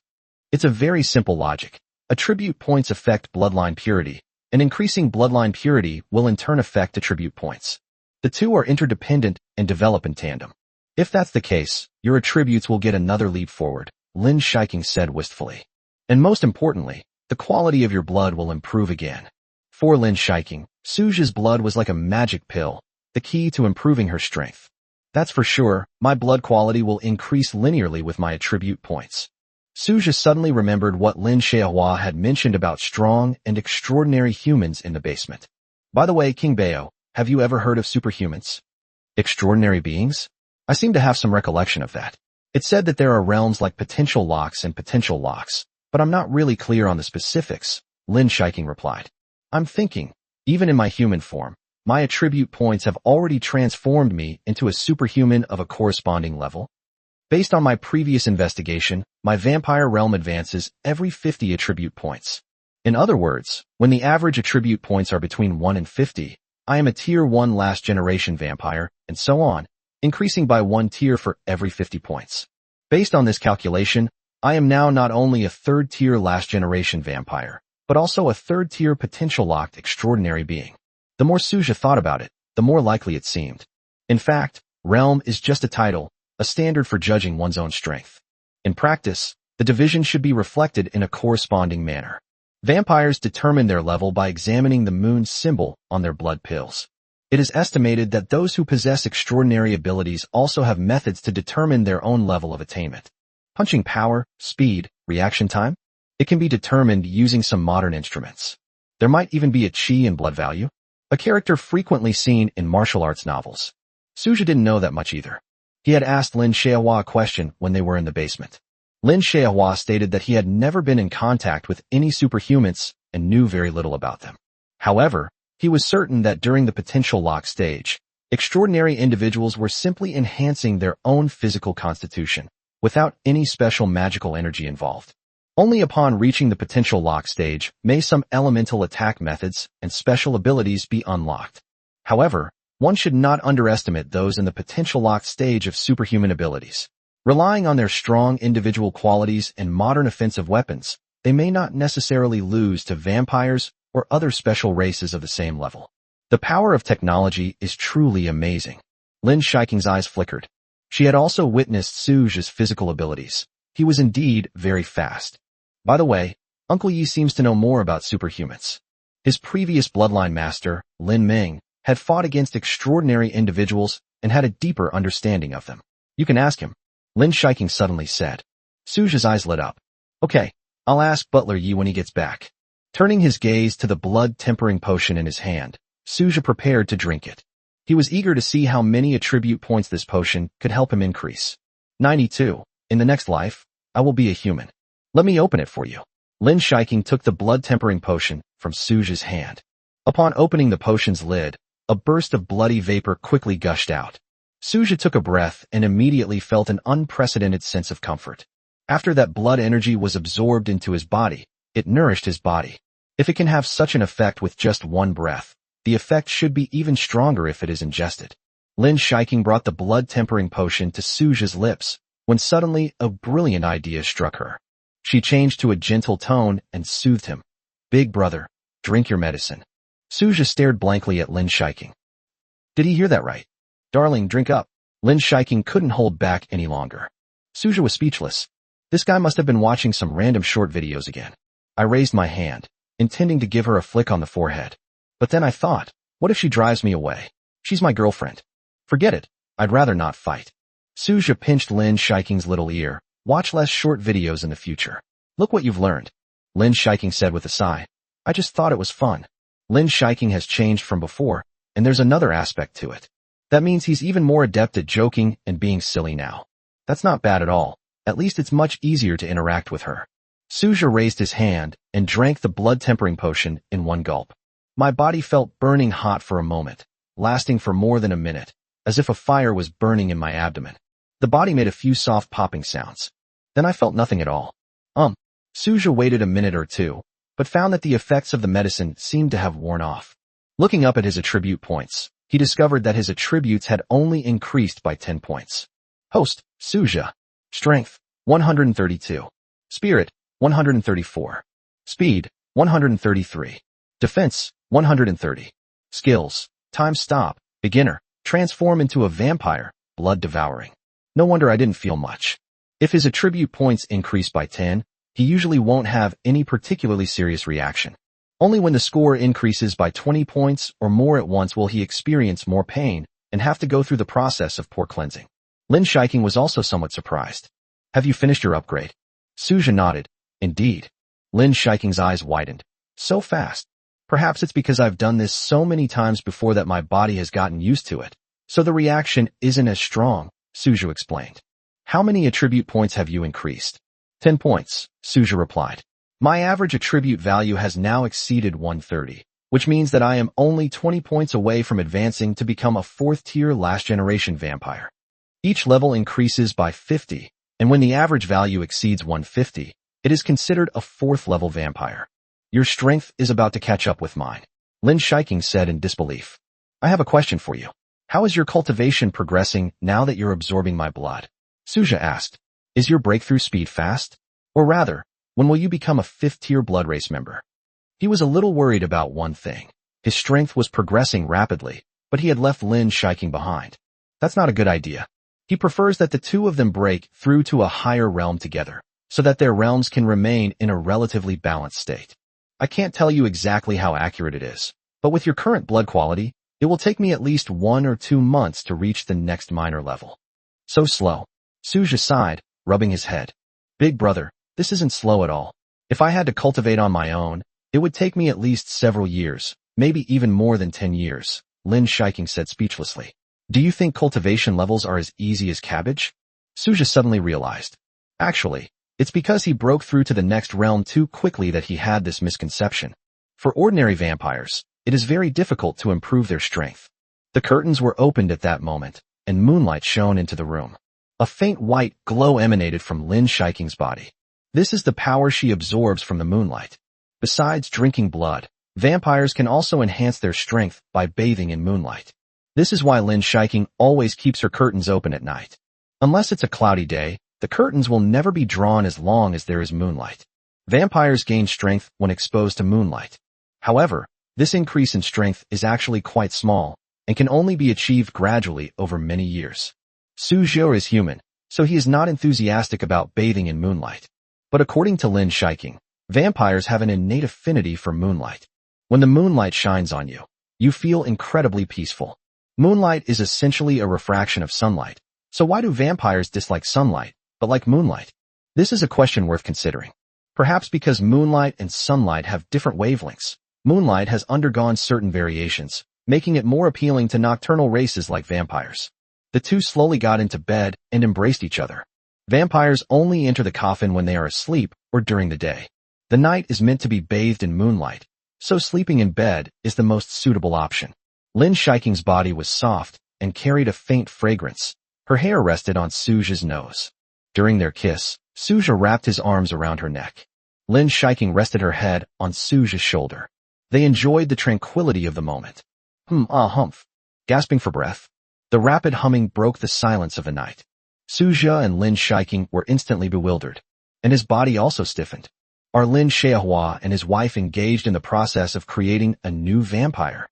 It's a very simple logic. Attribute points affect bloodline purity, and increasing bloodline purity will in turn affect attribute points. The two are interdependent and develop in tandem. If that's the case, your attributes will get another leap forward, Lin Shiking said wistfully. And most importantly, the quality of your blood will improve again. For Lin Shiking, Suja's blood was like a magic pill, the key to improving her strength. That's for sure, my blood quality will increase linearly with my attribute points. Suja suddenly remembered what Lin Xiaohua had mentioned about strong and extraordinary humans in the basement. By the way, King Bao, have you ever heard of superhumans? Extraordinary beings? I seem to have some recollection of that. It said that there are realms like potential locks and potential locks, but I'm not really clear on the specifics, Lin Shiking replied. I'm thinking, even in my human form, my attribute points have already transformed me into a superhuman of a corresponding level. Based on my previous investigation, my vampire realm advances every 50 attribute points. In other words, when the average attribute points are between 1 and 50, I am a tier 1 last generation vampire, and so on, increasing by 1 tier for every 50 points. Based on this calculation, I am now not only a 3rd tier last generation vampire, but also a 3rd tier potential locked extraordinary being. The more Suja thought about it, the more likely it seemed. In fact, realm is just a title, a standard for judging one's own strength. In practice, the division should be reflected in a corresponding manner. Vampires determine their level by examining the moon symbol on their blood pills. It is estimated that those who possess extraordinary abilities also have methods to determine their own level of attainment. Punching power, speed, reaction time? It can be determined using some modern instruments. There might even be a chi and blood value, a character frequently seen in martial arts novels. Suja didn't know that much either. He had asked Lin Xiaohua a question when they were in the basement. Lin Xiaohua stated that he had never been in contact with any superhumans and knew very little about them. However, he was certain that during the potential lock stage, extraordinary individuals were simply enhancing their own physical constitution, without any special magical energy involved. Only upon reaching the potential lock stage may some elemental attack methods and special abilities be unlocked. However, one should not underestimate those in the potential lock stage of superhuman abilities. Relying on their strong individual qualities and modern offensive weapons, they may not necessarily lose to vampires or other special races of the same level. The power of technology is truly amazing. Lin Shiking's eyes flickered. She had also witnessed Suja's physical abilities. He was indeed very fast. By the way, Uncle Yi seems to know more about superhumans. His previous bloodline master, Lin Ming, had fought against extraordinary individuals and had a deeper understanding of them. You can ask him, Lin Shiking suddenly said. Suja's eyes lit up. Okay, I'll ask Butler Yi when he gets back. Turning his gaze to the blood-tempering potion in his hand, Suja prepared to drink it. He was eager to see how many attribute points this potion could help him increase. 92. In the next life, I will be a human. Let me open it for you. Lin Shiking took the blood-tempering potion from Suja's hand. Upon opening the potion's lid, a burst of bloody vapor quickly gushed out. Suja took a breath and immediately felt an unprecedented sense of comfort. After that blood energy was absorbed into his body, it nourished his body. If it can have such an effect with just one breath, the effect should be even stronger if it is ingested. Lin Shiking brought the blood-tempering potion to Suja's lips, when suddenly a brilliant idea struck her. She changed to a gentle tone and soothed him. Big brother, drink your medicine. Suja stared blankly at Lin Shiking. Did he hear that right? Darling, drink up. Lin Shiking couldn't hold back any longer. Suja was speechless. This guy must have been watching some random short videos again. I raised my hand, intending to give her a flick on the forehead. But then I thought, what if she drives me away? She's my girlfriend. Forget it. I'd rather not fight. Suja pinched Lin Shiking's little ear. Watch less short videos in the future. Look what you've learned. Lin Shiking said with a sigh. I just thought it was fun. Lin Shiking has changed from before, and there's another aspect to it. That means he's even more adept at joking and being silly now. That's not bad at all. At least it's much easier to interact with her. Suja raised his hand and drank the blood-tempering potion in one gulp. My body felt burning hot for a moment, lasting for more than a minute, as if a fire was burning in my abdomen. The body made a few soft popping sounds. Then I felt nothing at all. Suja waited a minute or two, but found that the effects of the medicine seemed to have worn off. Looking up at his attribute points, he discovered that his attributes had only increased by 10 points. Host, Suja. Strength, 132. Spirit, 134. Speed, 133. Defense, 130. Skills, time stop, beginner, transform into a vampire, blood devouring. No wonder I didn't feel much. If his attribute points increase by 10, he usually won't have any particularly serious reaction. Only when the score increases by 20 points or more at once will he experience more pain and have to go through the process of pore cleansing. Lin Shiking was also somewhat surprised. Have you finished your upgrade? Suja nodded. Indeed. Lin Shiking's eyes widened. So fast. Perhaps it's because I've done this so many times before that my body has gotten used to it, so the reaction isn't as strong, Suja explained. How many attribute points have you increased? 10 points, Suja replied. My average attribute value has now exceeded 130, which means that I am only 20 points away from advancing to become a 4th-tier last-generation vampire. Each level increases by 50, and when the average value exceeds 150, it is considered a 4th-level vampire. Your strength is about to catch up with mine, Lin Shiking said in disbelief. I have a question for you. How is your cultivation progressing now that you're absorbing my blood? Suja asked. Is your breakthrough speed fast? Or rather, when will you become a 5th-tier blood race member? He was a little worried about one thing. His strength was progressing rapidly, but he had left Lin Shiking behind. That's not a good idea. He prefers that the two of them break through to a higher realm together, so that their realms can remain in a relatively balanced state. I can't tell you exactly how accurate it is, but with your current blood quality, it will take me at least 1 or 2 months to reach the next minor level. So slow. Suja sighed, rubbing his head. Big brother, this isn't slow at all. If I had to cultivate on my own, it would take me at least several years, maybe even more than 10 years, Lin Shiking said speechlessly. Do you think cultivation levels are as easy as cabbage? Suja suddenly realized. Actually, it's because he broke through to the next realm too quickly that he had this misconception. For ordinary vampires, it is very difficult to improve their strength. The curtains were opened at that moment, and moonlight shone into the room. A faint white glow emanated from Lin Shiking's body. This is the power she absorbs from the moonlight. Besides drinking blood, vampires can also enhance their strength by bathing in moonlight. This is why Lin Shiking always keeps her curtains open at night. Unless it's a cloudy day, the curtains will never be drawn as long as there is moonlight. Vampires gain strength when exposed to moonlight. However, this increase in strength is actually quite small and can only be achieved gradually over many years. Suja is human, so he is not enthusiastic about bathing in moonlight. But according to Lin Shiking, vampires have an innate affinity for moonlight. When the moonlight shines on you, you feel incredibly peaceful. Moonlight is essentially a refraction of sunlight, so why do vampires dislike sunlight, but like moonlight? This is a question worth considering. Perhaps because moonlight and sunlight have different wavelengths, moonlight has undergone certain variations, making it more appealing to nocturnal races like vampires. The two slowly got into bed and embraced each other. Vampires only enter the coffin when they are asleep or during the day. The night is meant to be bathed in moonlight, so sleeping in bed is the most suitable option. Lin Shiking's body was soft and carried a faint fragrance. Her hair rested on Suja's nose. During their kiss, Suja wrapped his arms around her neck. Lin Shiking rested her head on Suja's shoulder. They enjoyed the tranquility of the moment. Humph. Gasping for breath, the rapid humming broke the silence of the night. Suja and Lin Shiking were instantly bewildered, and his body also stiffened. Are Lin Xiaohua and his wife engaged in the process of creating a new vampire?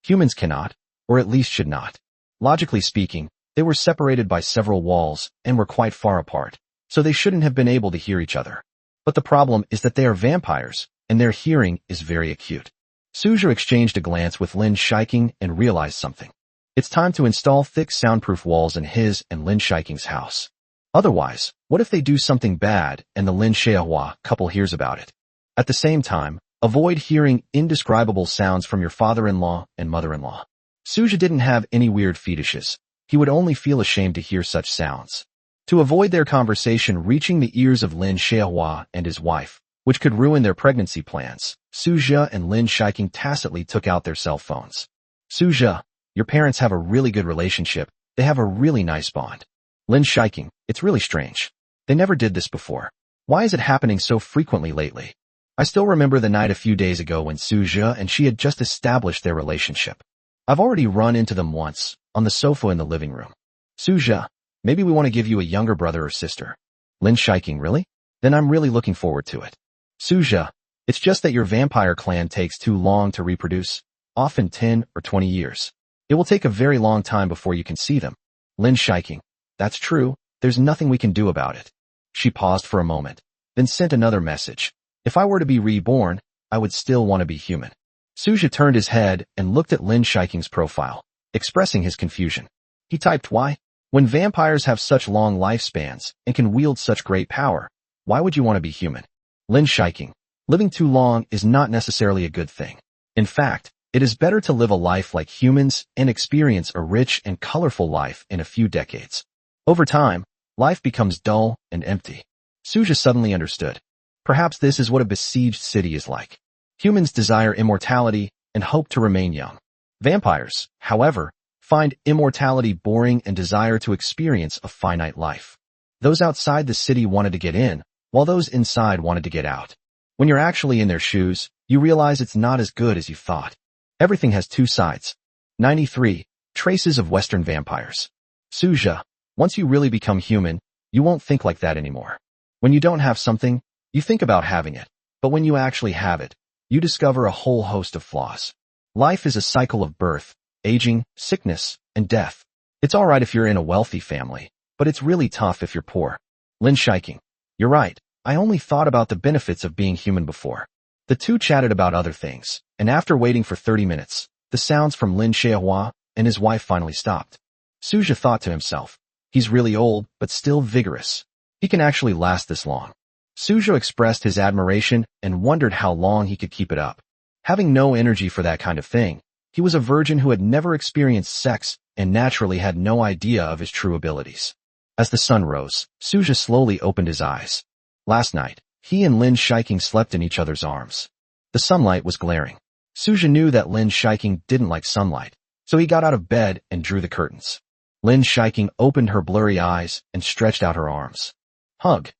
Humans cannot, or at least should not. Logically speaking, they were separated by several walls and were quite far apart, so they shouldn't have been able to hear each other. But the problem is that they are vampires, and their hearing is very acute. Suja exchanged a glance with Lin Shiking and realized something. It's time to install thick soundproof walls in his and Lin Shiking's house. Otherwise, what if they do something bad and the Lin Xiehua couple hears about it? At the same time, avoid hearing indescribable sounds from your father-in-law and mother-in-law. Suja didn't have any weird fetishes. He would only feel ashamed to hear such sounds. To avoid their conversation reaching the ears of Lin Xiehua and his wife, which could ruin their pregnancy plans, Suja and Lin Shiking tacitly took out their cell phones. Suja, your parents have a really good relationship. They have a really nice bond. Lin Shiking, it's really strange. They never did this before. Why is it happening so frequently lately? I still remember the night a few days ago when Suja and she had just established their relationship. I've already run into them once, on the sofa in the living room. Suja, maybe we want to give you a younger brother or sister. Lin Shiking, really? Then I'm really looking forward to it. Suja, it's just that your vampire clan takes too long to reproduce, often 10 or 20 years. It will take a very long time before you can see them. Lin Shiking, that's true, there's nothing we can do about it. She paused for a moment, then sent another message. If I were to be reborn, I would still want to be human. Suja turned his head and looked at Lin Shiking's profile, expressing his confusion. He typed, why? When vampires have such long lifespans and can wield such great power, why would you want to be human? Lin Shiking, living too long is not necessarily a good thing. In fact, it is better to live a life like humans and experience a rich and colorful life in a few decades. Over time, life becomes dull and empty. Suja suddenly understood. Perhaps this is what a besieged city is like. Humans desire immortality and hope to remain young. Vampires, however, find immortality boring and desire to experience a finite life. Those outside the city wanted to get in, while those inside wanted to get out. When you're actually in their shoes, you realize it's not as good as you thought. Everything has two sides. 93. Traces of Western vampires. Suja, once you really become human, you won't think like that anymore. When you don't have something, you think about having it, but when you actually have it, you discover a whole host of flaws. Life is a cycle of birth, aging, sickness, and death. It's alright if you're in a wealthy family, but it's really tough if you're poor. Lin Shiking, you're right, I only thought about the benefits of being human before. The two chatted about other things, and after waiting for 30 minutes, the sounds from Lin Xiehua and his wife finally stopped. Suja thought to himself, he's really old, but still vigorous. He can actually last this long. Suja expressed his admiration and wondered how long he could keep it up. Having no energy for that kind of thing, he was a virgin who had never experienced sex and naturally had no idea of his true abilities. As the sun rose, Suja slowly opened his eyes. Last night, he and Lin Shiking slept in each other's arms. The sunlight was glaring. Suja knew that Lin Shiking didn't like sunlight, so he got out of bed and drew the curtains. Lin Shiking opened her blurry eyes and stretched out her arms. Hug.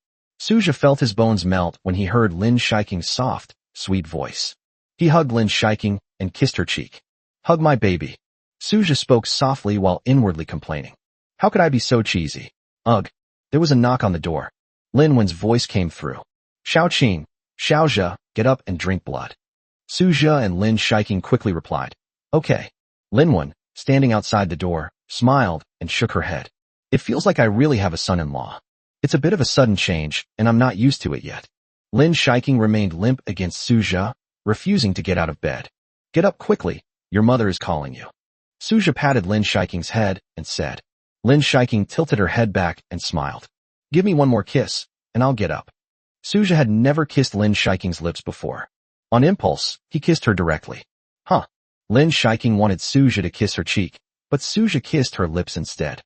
Suja felt his bones melt when he heard Lin Shiking's soft, sweet voice. He hugged Lin Shiking and kissed her cheek. Hug my baby. Suja spoke softly while inwardly complaining. How could I be so cheesy? Ugh. There was a knock on the door. Lin Wen's voice came through. Xiaoqing, Xiaozhe, get up and drink blood. Suja and Lin Shiking quickly replied. Okay. Lin Wen, standing outside the door, smiled and shook her head. It feels like I really have a son-in-law. It's a bit of a sudden change, and I'm not used to it yet. Lin Shiking remained limp against Suja, refusing to get out of bed. Get up quickly, your mother is calling you. Suja patted Lin Shiking's head and said. Lin Shiking tilted her head back and smiled. Give me one more kiss, and I'll get up. Suja had never kissed Lin Shiking's lips before. On impulse, he kissed her directly. Huh. Lin Shiking wanted Suja to kiss her cheek, but Suja kissed her lips instead.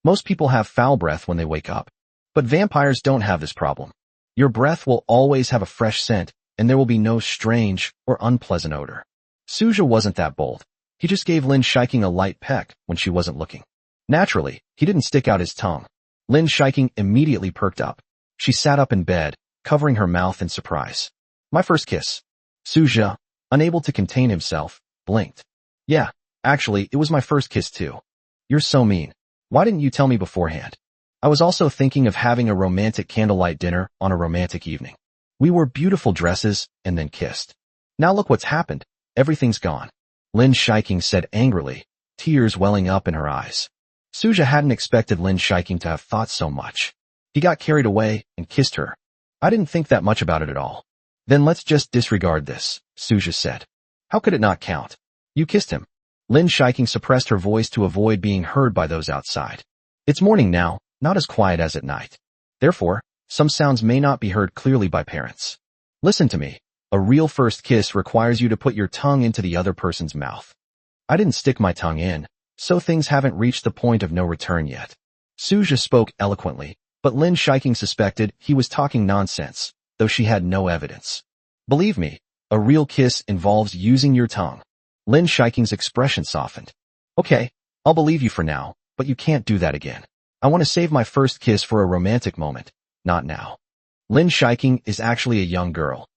Most people have foul breath when they wake up. But vampires don't have this problem. Your breath will always have a fresh scent, and there will be no strange or unpleasant odor. Suja wasn't that bold. He just gave Lin Shiking a light peck when she wasn't looking. Naturally, he didn't stick out his tongue. Lin Shiking immediately perked up. She sat up in bed, covering her mouth in surprise. My first kiss. Suja, unable to contain himself, blinked. Yeah, actually, it was my first kiss too. You're so mean. Why didn't you tell me beforehand? I was also thinking of having a romantic candlelight dinner on a romantic evening. We wore beautiful dresses and then kissed. Now look what's happened. Everything's gone. Lin Shiking said angrily, tears welling up in her eyes. Suja hadn't expected Lin Shiking to have thought so much. He got carried away and kissed her. I didn't think that much about it at all. Then let's just disregard this, Suja said. How could it not count? You kissed him. Lin Shiking suppressed her voice to avoid being heard by those outside. It's morning now, not as quiet as at night. Therefore, some sounds may not be heard clearly by parents. Listen to me. A real first kiss requires you to put your tongue into the other person's mouth. I didn't stick my tongue in, so things haven't reached the point of no return yet. Suja spoke eloquently, but Lin Shiking suspected he was talking nonsense, though she had no evidence. Believe me, a real kiss involves using your tongue. Lin Shiking's expression softened. Okay, I'll believe you for now, but you can't do that again. I want to save my first kiss for a romantic moment, not now. Lin Shiking is actually a young girl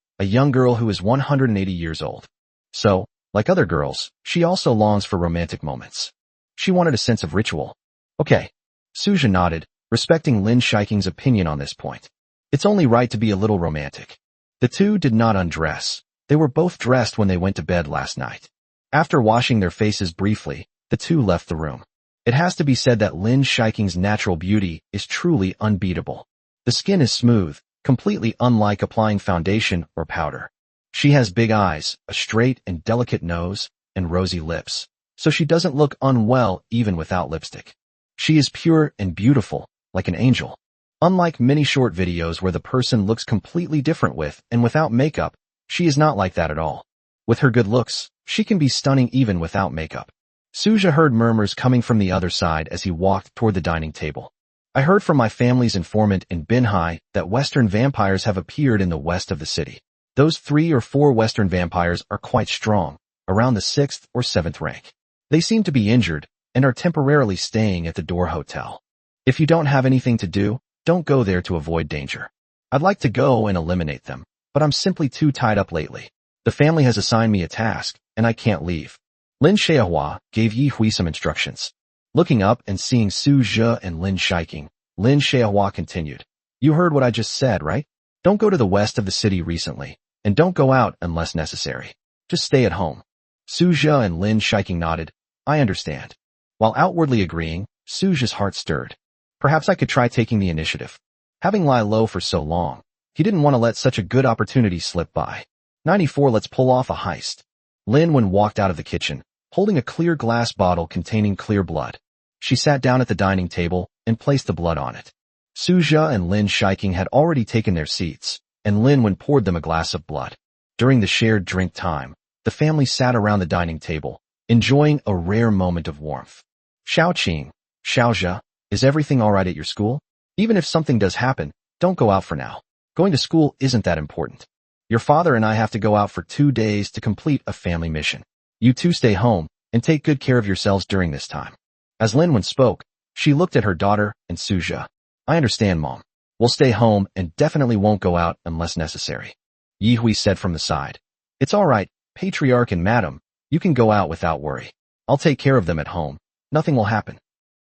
who is 180 years old. So, like other girls, she also longs for romantic moments. She wanted a sense of ritual. Okay. Suja nodded, respecting Lin Shiking's opinion on this point. It's only right to be a little romantic. The two did not undress. They were both dressed when they went to bed last night. After washing their faces briefly, the two left the room. It has to be said that Lin Shiking's natural beauty is truly unbeatable. The skin is smooth, completely unlike applying foundation or powder. She has big eyes, a straight and delicate nose, and rosy lips, so she doesn't look unwell even without lipstick. She is pure and beautiful, like an angel. Unlike many short videos where the person looks completely different with and without makeup, she is not like that at all. With her good looks, she can be stunning even without makeup. Suja heard murmurs coming from the other side as he walked toward the dining table. I heard from my family's informant in Binhai that Western vampires have appeared in the west of the city. Those 3 or 4 Western vampires are quite strong, around the 6th or 7th rank. They seem to be injured and are temporarily staying at the Door Hotel. If you don't have anything to do, don't go there to avoid danger. I'd like to go and eliminate them, but I'm simply too tied up lately. The family has assigned me a task, and I can't leave. Lin Xiaohua gave Yi Hui some instructions. Looking up and seeing Su Zhe and Lin Shiking, Lin Xiaohua continued. You heard what I just said, right? Don't go to the west of the city recently, and don't go out unless necessary. Just stay at home. Su Zhe and Lin Shiking nodded. I understand. While outwardly agreeing, Su Zhe's heart stirred. Perhaps I could try taking the initiative. Having lie low for so long, he didn't want to let such a good opportunity slip by. 94 Let's pull off a heist. Lin Wen walked out of the kitchen, holding a clear glass bottle containing clear blood. She sat down at the dining table and placed the blood on it. Su Zhe and Lin Shiking had already taken their seats, and Lin Wen poured them a glass of blood. During the shared drink time, the family sat around the dining table, enjoying a rare moment of warmth. Xiaoqing, Xiaozhe, is everything all right at your school? Even if something does happen, don't go out for now. Going to school isn't that important. Your father and I have to go out for 2 days to complete a family mission. You two stay home and take good care of yourselves during this time. As Lin Wen spoke, she looked at her daughter and Su Zhe. I understand, Mom. We'll stay home and definitely won't go out unless necessary. Yi Hui said from the side. It's all right, Patriarch and Madam. You can go out without worry. I'll take care of them at home. Nothing will happen.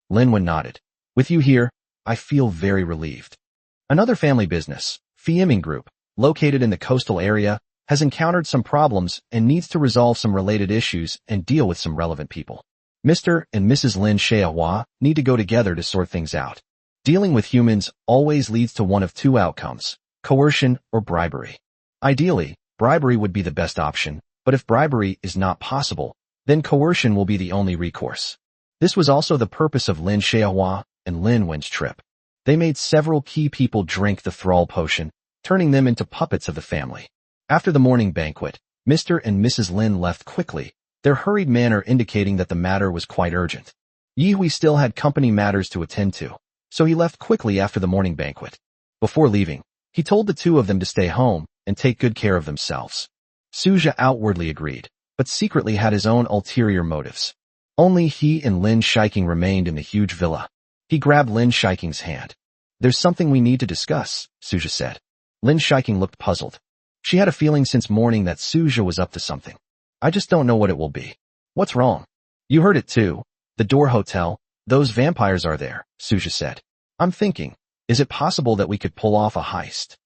Lin Wen nodded. With you here, I feel very relieved. Another family business, Fiiming Group, located in the coastal area, has encountered some problems and needs to resolve some related issues and deal with some relevant people. Mr. and Mrs. Lin Xiaohua need to go together to sort things out. Dealing with humans always leads to one of 2 outcomes, coercion or bribery. Ideally, bribery would be the best option, but if bribery is not possible, then coercion will be the only recourse. This was also the purpose of Lin Xiaohua and Lin Wen's trip. They made several key people drink the thrall potion, turning them into puppets of the family. After the morning banquet, Mr. and Mrs. Lin left quickly, their hurried manner indicating that the matter was quite urgent. Yi Hui still had company matters to attend to, so he left quickly after the morning banquet. Before leaving, he told the 2 of them to stay home and take good care of themselves. Su Zhe outwardly agreed, but secretly had his own ulterior motives. Only he and Lin Shiking remained in the huge villa. He grabbed Lin Shiking's hand. There's something we need to discuss, Su Zhe said. Lin Shiking looked puzzled. She had a feeling since morning that Su Zhe was up to something. I just don't know what it will be. What's wrong? You heard it too. The Door Hotel, those vampires are there, Su Zhe said. I'm thinking, is it possible that we could pull off a heist?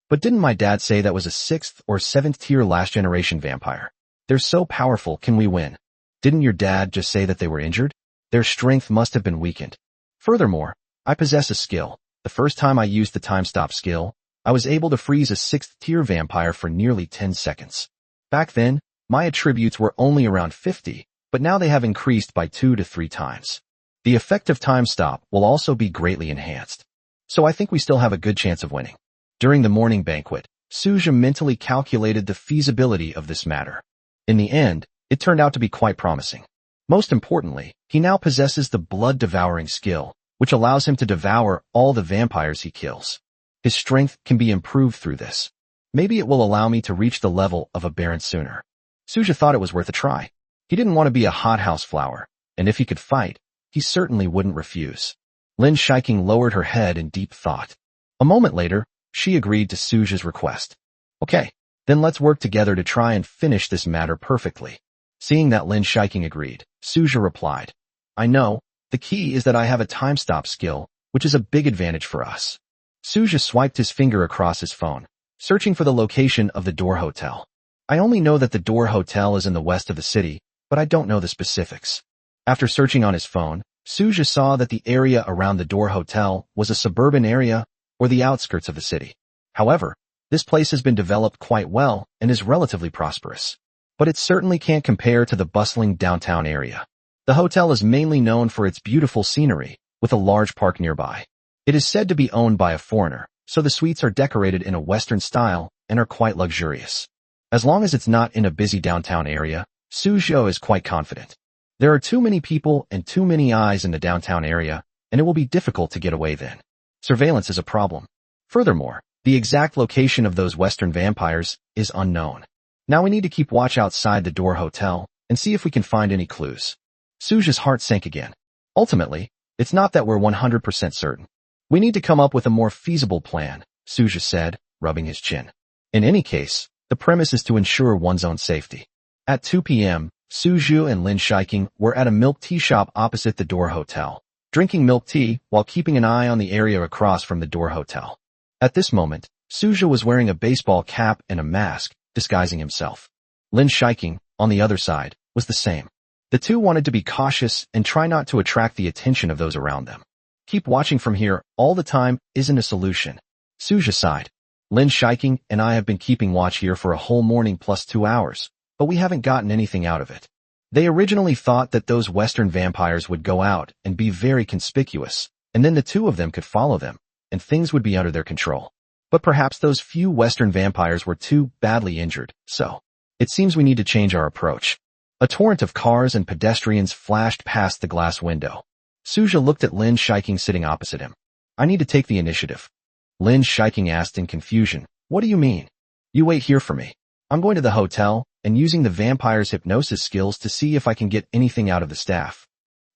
But didn't my dad say that was a 6th or 7th tier last generation vampire? They're so powerful, can we win? Didn't your dad just say that they were injured? Their strength must have been weakened. Furthermore, I possess a skill. The first time I used the time stop skill, I was able to freeze a 6th tier vampire for nearly 10 seconds. Back then, my attributes were only around 50, but now they have increased by 2 to 3 times. The effective time stop will also be greatly enhanced. So I think we still have a good chance of winning. During the morning banquet, Suja mentally calculated the feasibility of this matter. In the end, it turned out to be quite promising. Most importantly, he now possesses the blood-devouring skill, which allows him to devour all the vampires he kills. His strength can be improved through this. Maybe it will allow me to reach the level of a baron sooner. Suja thought it was worth a try. He didn't want to be a hothouse flower, and if he could fight, he certainly wouldn't refuse. Lin Shiking lowered her head in deep thought. A moment later, she agreed to Suja's request. Okay, then let's work together to try and finish this matter perfectly. Seeing that Lin Shiking agreed, Suja replied, I know, the key is that I have a time stop skill, which is a big advantage for us. Suja swiped his finger across his phone, searching for the location of the Door Hotel. I only know that the Door Hotel is in the west of the city, but I don't know the specifics. After searching on his phone, Suja saw that the area around the Door Hotel was a suburban area or the outskirts of the city. However, this place has been developed quite well and is relatively prosperous. But it certainly can't compare to the bustling downtown area. The hotel is mainly known for its beautiful scenery, with a large park nearby. It is said to be owned by a foreigner, so the suites are decorated in a Western style and are quite luxurious. As long as it's not in a busy downtown area, Suja is quite confident. There are too many people and too many eyes in the downtown area, and it will be difficult to get away then. Surveillance is a problem. Furthermore, the exact location of those Western vampires is unknown. Now we need to keep watch outside the Door Hotel and see if we can find any clues. Suja's heart sank again. Ultimately, it's not that we're 100% certain. We need to come up with a more feasible plan, Suja said, rubbing his chin. In any case, the premise is to ensure one's own safety. At 2 p.m., Suju and Lin Shiking were at a milk tea shop opposite the Door Hotel, drinking milk tea while keeping an eye on the area across from the Door Hotel. At this moment, Suja was wearing a baseball cap and a mask, disguising himself. Lin Shiking, on the other side, was the same. The two wanted to be cautious and try not to attract the attention of those around them. Keep watching from here all the time isn't a solution. Suja sighed. Lin Shiking and I have been keeping watch here for a whole morning plus 2 hours, but we haven't gotten anything out of it. They originally thought that those Western vampires would go out and be very conspicuous, and then the two of them could follow them, and things would be under their control. But perhaps those few Western vampires were too badly injured, so it seems we need to change our approach. A torrent of cars and pedestrians flashed past the glass window. Suja looked at Lin Shiking sitting opposite him. I need to take the initiative. Lin Shiking asked in confusion, what do you mean? You wait here for me. I'm going to the hotel and using the vampire's hypnosis skills to see if I can get anything out of the staff.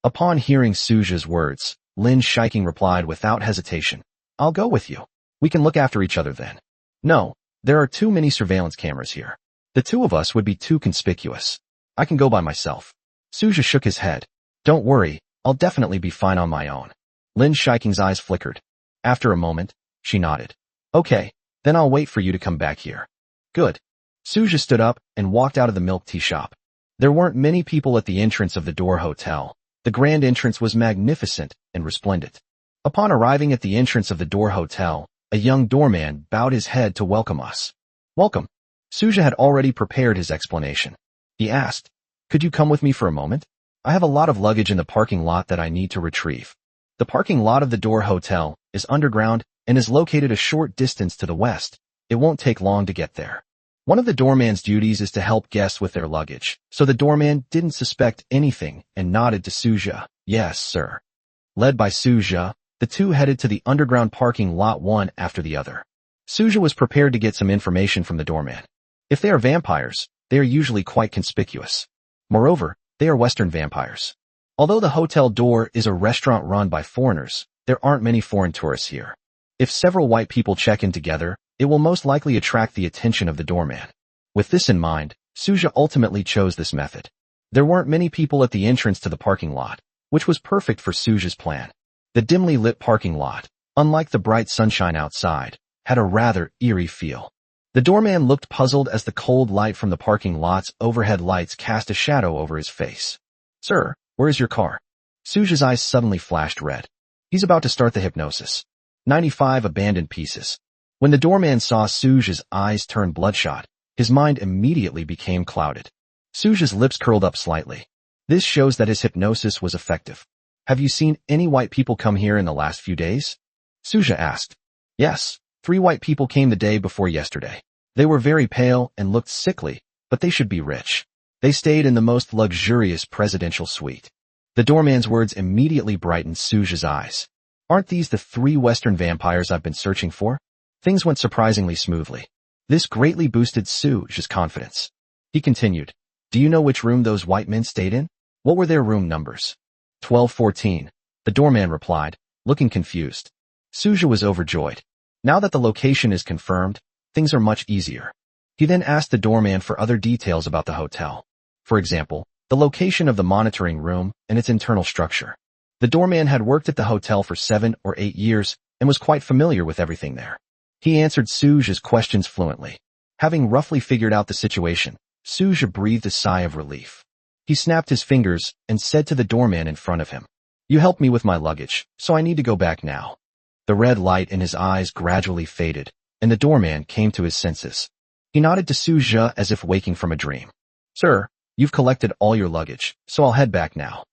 Upon hearing Suja's words, Lin Shiking replied without hesitation, I'll go with you. We can look after each other then. No, there are too many surveillance cameras here. The two of us would be too conspicuous. I can go by myself. Suja shook his head. Don't worry, I'll definitely be fine on my own. Lin Shiking's eyes flickered. After a moment, she nodded. Okay, then I'll wait for you to come back here. Good. Suja stood up and walked out of the milk tea shop. There weren't many people at the entrance of the Door Hotel. The grand entrance was magnificent and resplendent. Upon arriving at the entrance of the Door Hotel, a young doorman bowed his head to welcome us. Welcome. Suja had already prepared his explanation. He asked, could you come with me for a moment? I have a lot of luggage in the parking lot that I need to retrieve. The parking lot of the Door Hotel is underground and is located a short distance to the west. It won't take long to get there. One of the doorman's duties is to help guests with their luggage, so the doorman didn't suspect anything and nodded to Suja. Yes, sir. Led by Suja, the two headed to the underground parking lot one after the other. Suja was prepared to get some information from the doorman. If they are vampires, they are usually quite conspicuous. Moreover, they are Western vampires. Although the Hotel Door is a restaurant run by foreigners, there aren't many foreign tourists here. If several white people check in together, it will most likely attract the attention of the doorman. With this in mind, Suja ultimately chose this method. There weren't many people at the entrance to the parking lot, which was perfect for Suja's plan. The dimly lit parking lot, unlike the bright sunshine outside, had a rather eerie feel. The doorman looked puzzled as the cold light from the parking lot's overhead lights cast a shadow over his face. Sir, where is your car? Suja's eyes suddenly flashed red. He's about to start the hypnosis. 95 abandoned pieces. When the doorman saw Suja's eyes turn bloodshot, his mind immediately became clouded. Suja's lips curled up slightly. This shows that his hypnosis was effective. Have you seen any white people come here in the last few days? Suja asked. Yes, 3 white people came the day before yesterday. They were very pale and looked sickly, but they should be rich. They stayed in the most luxurious presidential suite. The doorman's words immediately brightened Suja's eyes. Aren't these the 3 Western vampires I've been searching for? Things went surprisingly smoothly. This greatly boosted Suja's confidence. He continued, do you know which room those white men stayed in? What were their room numbers? 1214. The doorman replied, looking confused. Suja was overjoyed. Now that the location is confirmed, things are much easier. He then asked the doorman for other details about the hotel. For example, the location of the monitoring room and its internal structure. The doorman had worked at the hotel for 7 or 8 years and was quite familiar with everything there. He answered Suja's questions fluently. Having roughly figured out the situation, Suja breathed a sigh of relief. He snapped his fingers and said to the doorman in front of him, you helped me with my luggage, so I need to go back now. The red light in his eyes gradually faded, and the doorman came to his senses. He nodded to Suja as if waking from a dream. Sir, you've collected all your luggage, so I'll head back now.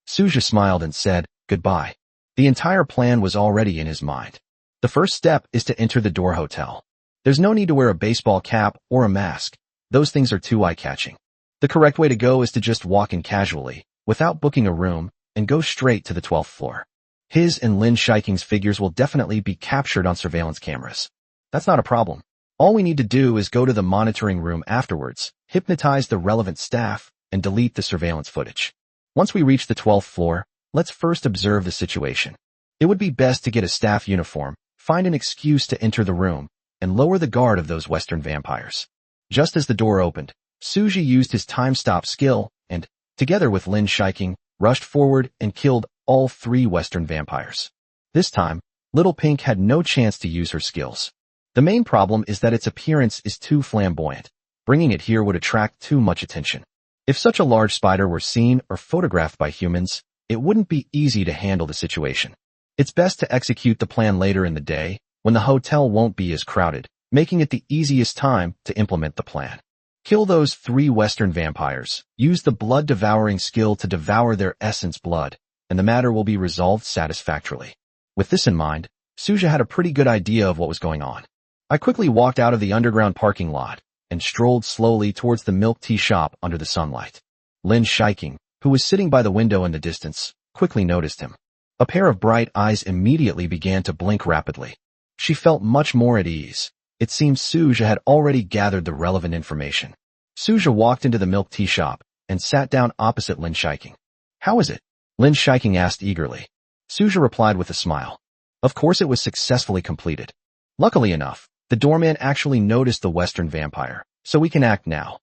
Suja smiled and said, goodbye. The entire plan was already in his mind. The first step is to enter the Door Hotel. There's no need to wear a baseball cap or a mask. Those things are too eye-catching. The correct way to go is to just walk in casually, without booking a room, and go straight to the 12th floor. His and Lin Shiking's figures will definitely be captured on surveillance cameras. That's not a problem. All we need to do is go to the monitoring room afterwards, hypnotize the relevant staff, and delete the surveillance footage. Once we reach the 12th floor, let's first observe the situation. It would be best to get a staff uniform, find an excuse to enter the room, and lower the guard of those Western vampires. Just as the door opened, Suja used his time-stop skill and, together with Lin Shiking, rushed forward and killed all 3 Western vampires. This time, Little Pink had no chance to use her skills. The main problem is that its appearance is too flamboyant. Bringing it here would attract too much attention. If such a large spider were seen or photographed by humans, it wouldn't be easy to handle the situation. It's best to execute the plan later in the day, when the hotel won't be as crowded, making it the easiest time to implement the plan. Kill those 3 Western vampires, use the blood-devouring skill to devour their essence blood, and the matter will be resolved satisfactorily. With this in mind, Suja had a pretty good idea of what was going on. I quickly walked out of the underground parking lot and strolled slowly towards the milk tea shop under the sunlight. Lin Shiking, who was sitting by the window in the distance, quickly noticed him. A pair of bright eyes immediately began to blink rapidly. She felt much more at ease. It seems Suja had already gathered the relevant information. Suja walked into the milk tea shop and sat down opposite Lin Shiking. How is it? Lin Shiking asked eagerly. Suja replied with a smile. Of course it was successfully completed. Luckily enough, the doorman actually noticed the Western vampire, so we can act now.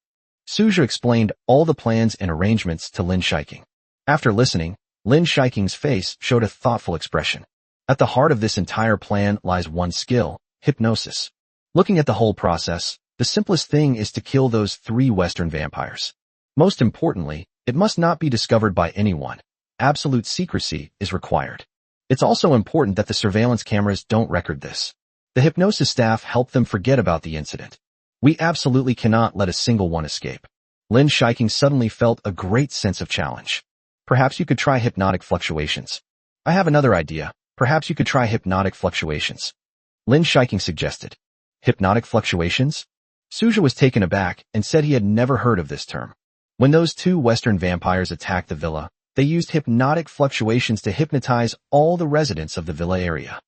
Suja explained all the plans and arrangements to Lin Shiking. After listening, Lin Shiking's face showed a thoughtful expression. At the heart of this entire plan lies one skill, hypnosis. Looking at the whole process, the simplest thing is to kill those 3 Western vampires. Most importantly, it must not be discovered by anyone. Absolute secrecy is required. It's also important that the surveillance cameras don't record this. The hypnosis staff help them forget about the incident. We absolutely cannot let a single one escape. Lin Shiking suddenly felt a great sense of challenge. Perhaps you could try hypnotic fluctuations. I have another idea. Perhaps you could try hypnotic fluctuations. Lin Shiking suggested. Hypnotic fluctuations? Suja was taken aback and said he had never heard of this term. When those 2 Western vampires attacked the villa, they used hypnotic fluctuations to hypnotize all the residents of the villa area.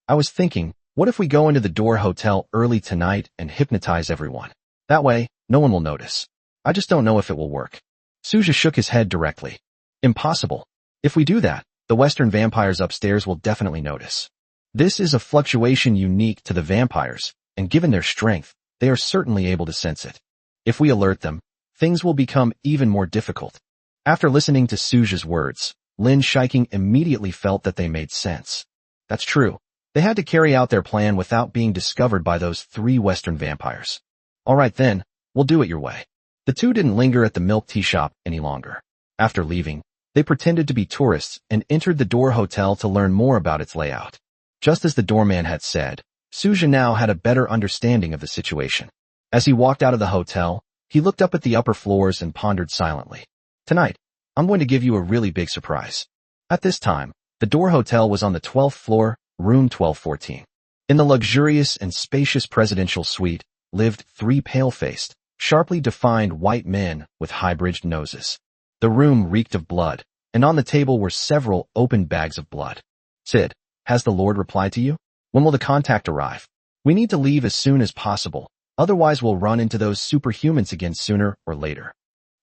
I was thinking, what if we go into the Door Hotel early tonight and hypnotize everyone? That way, no one will notice. I just don't know if it will work. Suja shook his head directly. Impossible. If we do that, the Western vampires upstairs will definitely notice. This is a fluctuation unique to the vampires, and given their strength, they are certainly able to sense it. If we alert them, things will become even more difficult. After listening to Suja's words, Lin Shiking immediately felt that they made sense. That's true. They had to carry out their plan without being discovered by those 3 Western vampires. All right then, we'll do it your way. The 2 didn't linger at the milk tea shop any longer. After leaving, they pretended to be tourists and entered the Door Hotel to learn more about its layout. Just as the doorman had said, Suja now had a better understanding of the situation. As he walked out of the hotel, he looked up at the upper floors and pondered silently. Tonight, I'm going to give you a really big surprise. At this time, the Door Hotel was on the 12th floor, room 1214. In the luxurious and spacious presidential suite lived three pale-faced, sharply defined white men with high-bridged noses. The room reeked of blood, and on the table were several open bags of blood. Sid, has the Lord replied to you? When will the contact arrive? We need to leave as soon as possible, otherwise we'll run into those superhumans again sooner or later.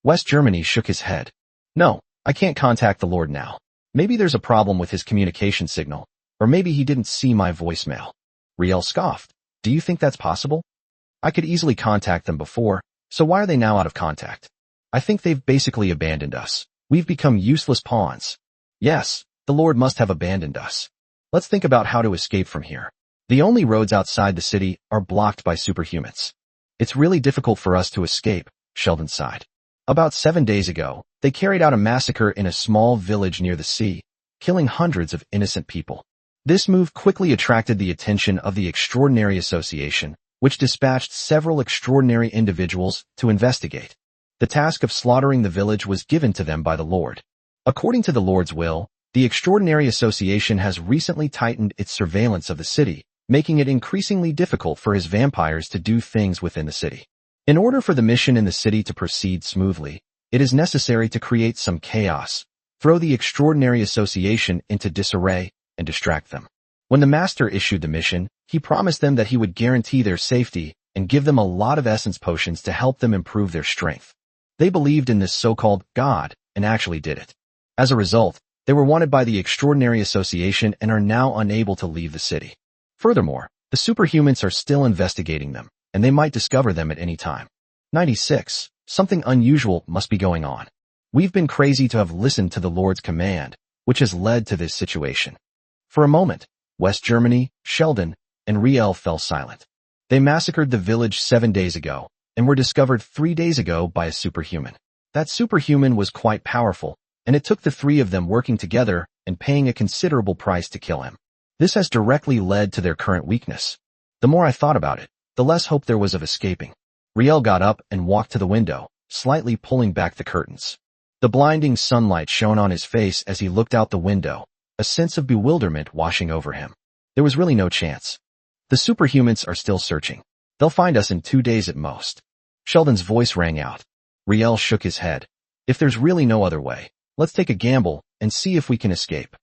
West Germany shook his head. No, I can't contact the Lord now. Maybe there's a problem with his communication signal, or maybe he didn't see my voicemail. Riel scoffed. Do you think that's possible? I could easily contact them before, so why are they now out of contact? I think they've basically abandoned us. We've become useless pawns. Yes, the Lord must have abandoned us. Let's think about how to escape from here. The only roads outside the city are blocked by superhumans. It's really difficult for us to escape, Sheldon sighed. About 7 days ago, they carried out a massacre in a small village near the sea, killing hundreds of innocent people. This move quickly attracted the attention of the Extraordinary Association, which dispatched several extraordinary individuals to investigate. The task of slaughtering the village was given to them by the Lord. According to the Lord's will, the Extraordinary Association has recently tightened its surveillance of the city, making it increasingly difficult for his vampires to do things within the city. In order for the mission in the city to proceed smoothly, it is necessary to create some chaos, throw the Extraordinary Association into disarray, and distract them. When the Master issued the mission, he promised them that he would guarantee their safety and give them a lot of essence potions to help them improve their strength. They believed in this so-called God and actually did it. As a result, they were wanted by the Extraordinary Association and are now unable to leave the city. Furthermore, the superhumans are still investigating them, and they might discover them at any time. 96. Something unusual must be going on. We've been crazy to have listened to the Lord's command, which has led to this situation. For a moment, West Germany, Sheldon, and Riel fell silent. They massacred the village 7 days ago, and were discovered 3 days ago by a superhuman. That superhuman was quite powerful, and it took the three of them working together and paying a considerable price to kill him. This has directly led to their current weakness. The more I thought about it, the less hope there was of escaping. Riel got up and walked to the window, slightly pulling back the curtains. The blinding sunlight shone on his face as he looked out the window, a sense of bewilderment washing over him. There was really no chance. The superhumans are still searching. They'll find us in 2 days at most. Sheldon's voice rang out. Riel shook his head. If there's really no other way, let's take a gamble and see if we can escape.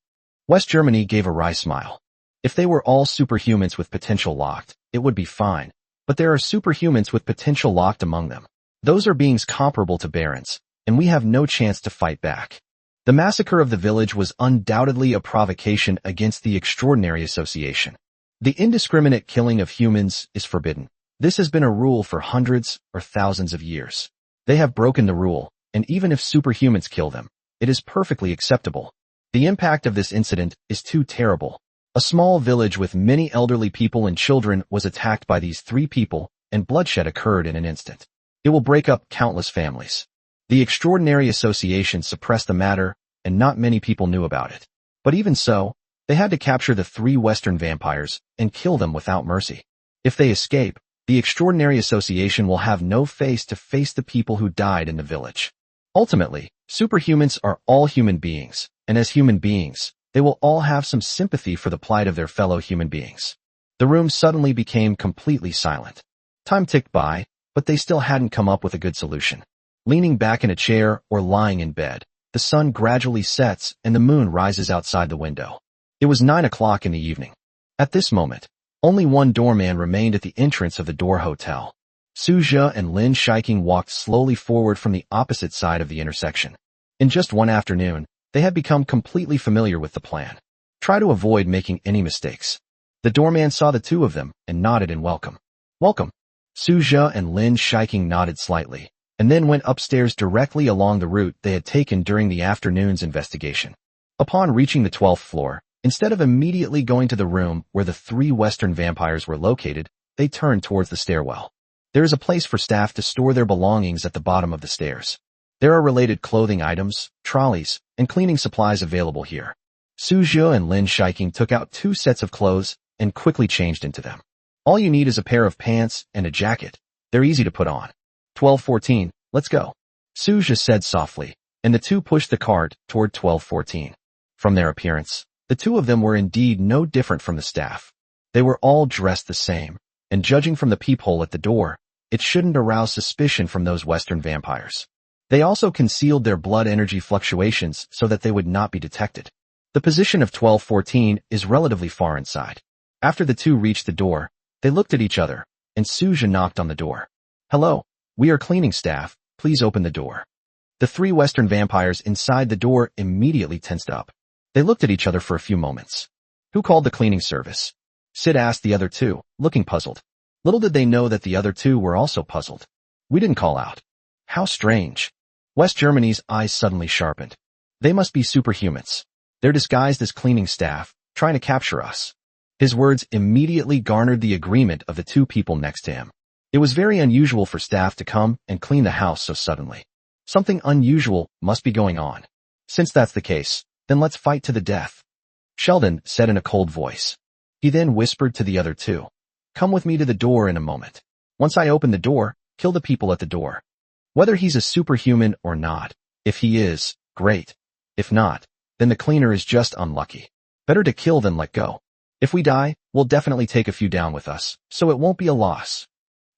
West Germany gave a wry smile. If they were all superhumans with potential locked, it would be fine. But there are superhumans with potential locked among them. Those are beings comparable to Barons, and we have no chance to fight back. The massacre of the village was undoubtedly a provocation against the Extraordinary Association. The indiscriminate killing of humans is forbidden. This has been a rule for hundreds or thousands of years. They have broken the rule, and even if superhumans kill them, it is perfectly acceptable. The impact of this incident is too terrible. A small village with many elderly people and children was attacked by these three people, and bloodshed occurred in an instant. It will break up countless families. The Extraordinary Association suppressed the matter, and not many people knew about it. But even so, they had to capture the 3 Western vampires and kill them without mercy. If they escape, the Extraordinary Association will have no face to face the people who died in the village. Ultimately, superhumans are all human beings, and as human beings, they will all have some sympathy for the plight of their fellow human beings. The room suddenly became completely silent. Time ticked by, but they still hadn't come up with a good solution. Leaning back in a chair or lying in bed, the sun gradually sets and the moon rises outside the window. It was 9 o'clock in the evening. At this moment, only one doorman remained at the entrance of the Door Hotel. Suja and Lin Shiking walked slowly forward from the opposite side of the intersection. In just one afternoon, they had become completely familiar with the plan. Try to avoid making any mistakes. The doorman saw the two of them and nodded in welcome. Welcome. Suja and Lin Shiking nodded slightly, and then went upstairs directly along the route they had taken during the afternoon's investigation. Upon reaching the 12th floor, instead of immediately going to the room where the 3 Western vampires were located, they turned towards the stairwell. There is a place for staff to store their belongings at the bottom of the stairs. There are related clothing items, trolleys, and cleaning supplies available here. Suja and Lin Shiking took out 2 sets of clothes and quickly changed into them. All you need is a pair of pants and a jacket. They're easy to put on. 1214, let's go. Suja said softly, and the two pushed the cart toward 1214. From their appearance, the two of them were indeed no different from the staff. They were all dressed the same, and judging from the peephole at the door, it shouldn't arouse suspicion from those Western vampires. They also concealed their blood energy fluctuations so that they would not be detected. The position of 1214 is relatively far inside. After the two reached the door, they looked at each other, and Suja knocked on the door. "Hello, we are cleaning staff, please open the door." The three Western vampires inside the door immediately tensed up. They looked at each other for a few moments. "Who called the cleaning service?" Sid asked the other two, looking puzzled. Little did they know that the other two were also puzzled. "We didn't call out." "How strange." West Germany's eyes suddenly sharpened. "They must be superhumans. They're disguised as cleaning staff, trying to capture us." His words immediately garnered the agreement of the two people next to him. It was very unusual for staff to come and clean the house so suddenly. Something unusual must be going on. "Since that's the case, then let's fight to the death," Sheldon said in a cold voice. He then whispered to the other two, "Come with me to the door in a moment. Once I open the door, kill the people at the door. Whether he's a superhuman or not. If he is, great. If not, then the cleaner is just unlucky. Better to kill than let go. If we die, we'll definitely take a few down with us, so it won't be a loss."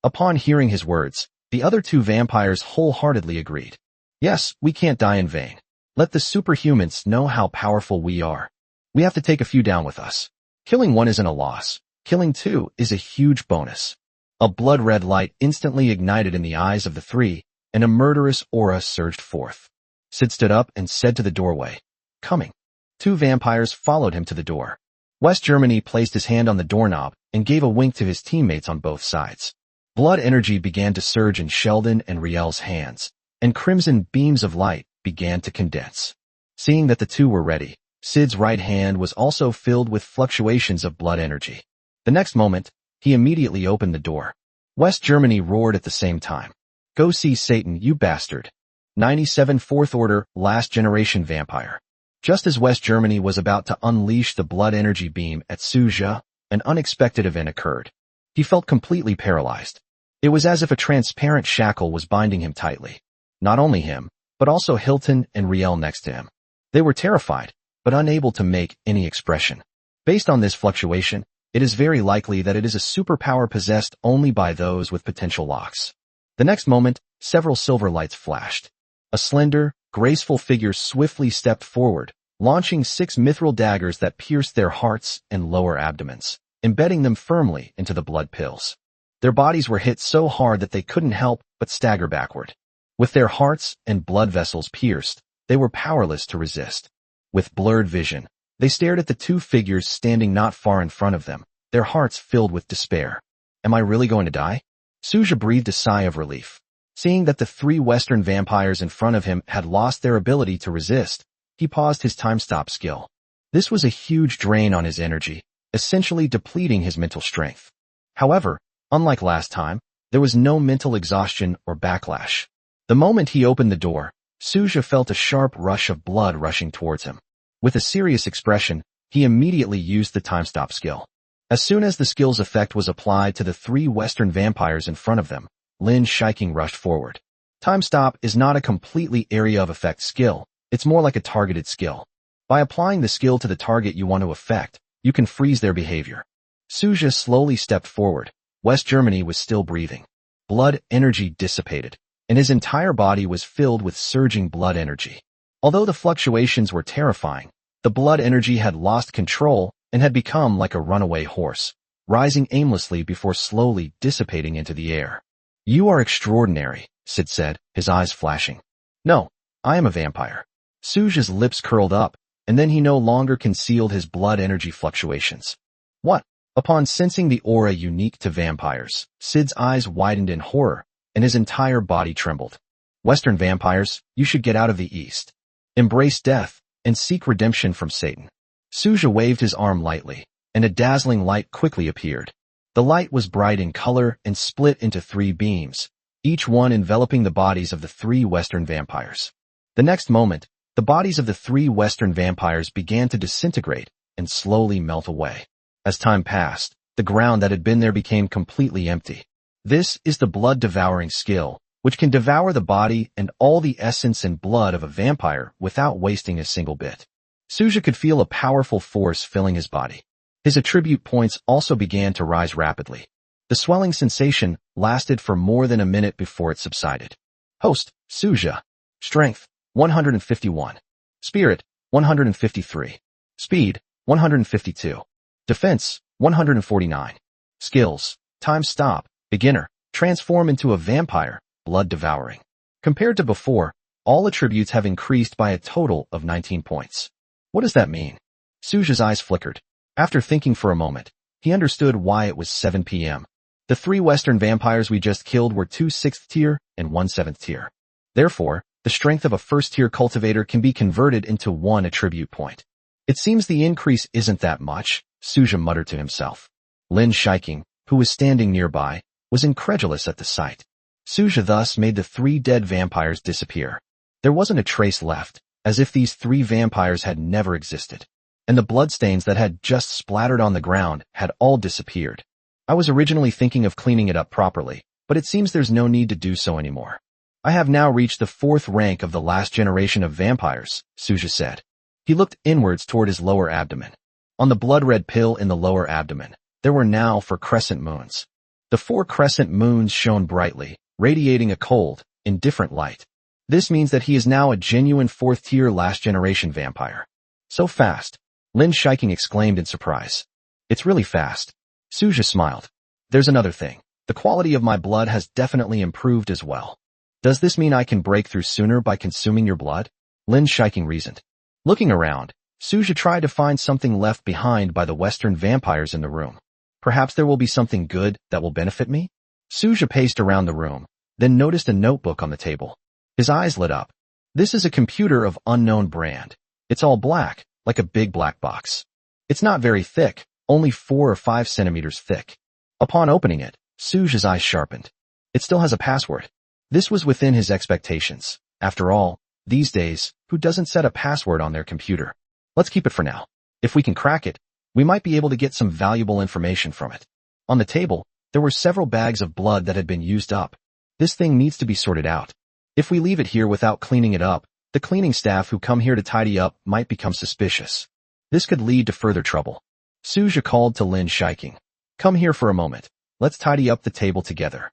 Upon hearing his words, the other two vampires wholeheartedly agreed. "Yes, we can't die in vain. Let the superhumans know how powerful we are. We have to take a few down with us. Killing one isn't a loss. Killing two is a huge bonus." A blood-red light instantly ignited in the eyes of the three, and a murderous aura surged forth. Sid stood up and said to the doorway, "Coming." Two vampires followed him to the door. West Germany placed his hand on the doorknob and gave a wink to his teammates on both sides. Blood energy began to surge in Sheldon and Riel's hands, and crimson beams of light began to condense. Seeing that the two were ready, Sid's right hand was also filled with fluctuations of blood energy. The next moment, he immediately opened the door. West Germany roared at the same time. "Go see Satan, you bastard." 97 Fourth Order, Last Generation Vampire. Just as West Germany was about to unleash the blood energy beam at Suja, an unexpected event occurred. He felt completely paralyzed. It was as if a transparent shackle was binding him tightly. Not only him, but also Hilton and Riel next to him. They were terrified, but unable to make any expression. Based on this fluctuation, it is very likely that it is a superpower possessed only by those with potential locks. The next moment, several silver lights flashed. A slender, graceful figure swiftly stepped forward, launching 6 mithril daggers that pierced their hearts and lower abdomens, embedding them firmly into the blood pills. Their bodies were hit so hard that they couldn't help but stagger backward. With their hearts and blood vessels pierced, they were powerless to resist. With blurred vision, they stared at the two figures standing not far in front of them, their hearts filled with despair. "Am I really going to die?" Suja breathed a sigh of relief. Seeing that the three Western vampires in front of him had lost their ability to resist, he paused his time-stop skill. This was a huge drain on his energy, essentially depleting his mental strength. However, unlike last time, there was no mental exhaustion or backlash. The moment he opened the door, Suja felt a sharp rush of blood rushing towards him. With a serious expression, he immediately used the time-stop skill. As soon as the skill's effect was applied to the three Western vampires in front of them, Lin Shiking rushed forward. Time Stop is not a completely area of effect skill, it's more like a targeted skill. By applying the skill to the target you want to affect, you can freeze their behavior. Suja slowly stepped forward. West Germany was still breathing. Blood energy dissipated, and his entire body was filled with surging blood energy. Although the fluctuations were terrifying, the blood energy had lost control and had become like a runaway horse, rising aimlessly before slowly dissipating into the air. "You are extraordinary," Sid said, his eyes flashing. "No, I am a vampire." Suja's lips curled up, and then he no longer concealed his blood energy fluctuations. "What?" Upon sensing the aura unique to vampires, Sid's eyes widened in horror, and his entire body trembled. "Western vampires, you should get out of the East. Embrace death, and seek redemption from Satan." Suja waved his arm lightly, and a dazzling light quickly appeared. The light was bright in color and split into 3 beams, each one enveloping the bodies of the 3 Western vampires. The next moment, the bodies of the 3 Western vampires began to disintegrate and slowly melt away. As time passed, the ground that had been there became completely empty. This is the blood-devouring skill, which can devour the body and all the essence and blood of a vampire without wasting a single bit. Suja could feel a powerful force filling his body. His attribute points also began to rise rapidly. The swelling sensation lasted for more than a minute before it subsided. Host, Suja. Strength, 151. Spirit, 153. Speed, 152. Defense, 149. Skills, time stop, beginner, transform into a vampire, blood devouring. Compared to before, all attributes have increased by a total of 19 points. What does that mean? Suja's eyes flickered. After thinking for a moment, he understood why it was 7 p.m. The 3 Western vampires we just killed were 2 6th tier and 1 7th tier. Therefore, the strength of a 1st tier cultivator can be converted into 1 attribute point. It seems the increase isn't that much, Suja muttered to himself. Lin Shiking, who was standing nearby, was incredulous at the sight. Suja thus made the 3 dead vampires disappear. There wasn't a trace left, as if these 3 vampires had never existed. And the bloodstains that had just splattered on the ground had all disappeared. I was originally thinking of cleaning it up properly, but it seems there's no need to do so anymore. I have now reached the 4th rank of the last generation of vampires, Suja said. He looked inwards toward his lower abdomen. On the blood-red pill in the lower abdomen, there were now 4 crescent moons. The 4 crescent moons shone brightly, radiating a cold, indifferent light. This means that he is now a genuine 4th tier last generation vampire. So fast, Lin Shiking exclaimed in surprise. It's really fast. Suja smiled. There's another thing. The quality of my blood has definitely improved as well. Does this mean I can break through sooner by consuming your blood? Lin Shiking reasoned. Looking around, Suja tried to find something left behind by the Western vampires in the room. Perhaps there will be something good that will benefit me? Suja paced around the room, then noticed a notebook on the table. His eyes lit up. This is a computer of unknown brand. It's all black, like a big black box. It's not very thick, only 4 or 5 centimeters thick. Upon opening it, Suja's eyes sharpened. It still has a password. This was within his expectations. After all, these days, who doesn't set a password on their computer? Let's keep it for now. If we can crack it, we might be able to get some valuable information from it. On the table, there were several bags of blood that had been used up. This thing needs to be sorted out. If we leave it here without cleaning it up, the cleaning staff who come here to tidy up might become suspicious. This could lead to further trouble. Suja called to Lin Shiking. Come here for a moment. Let's tidy up the table together.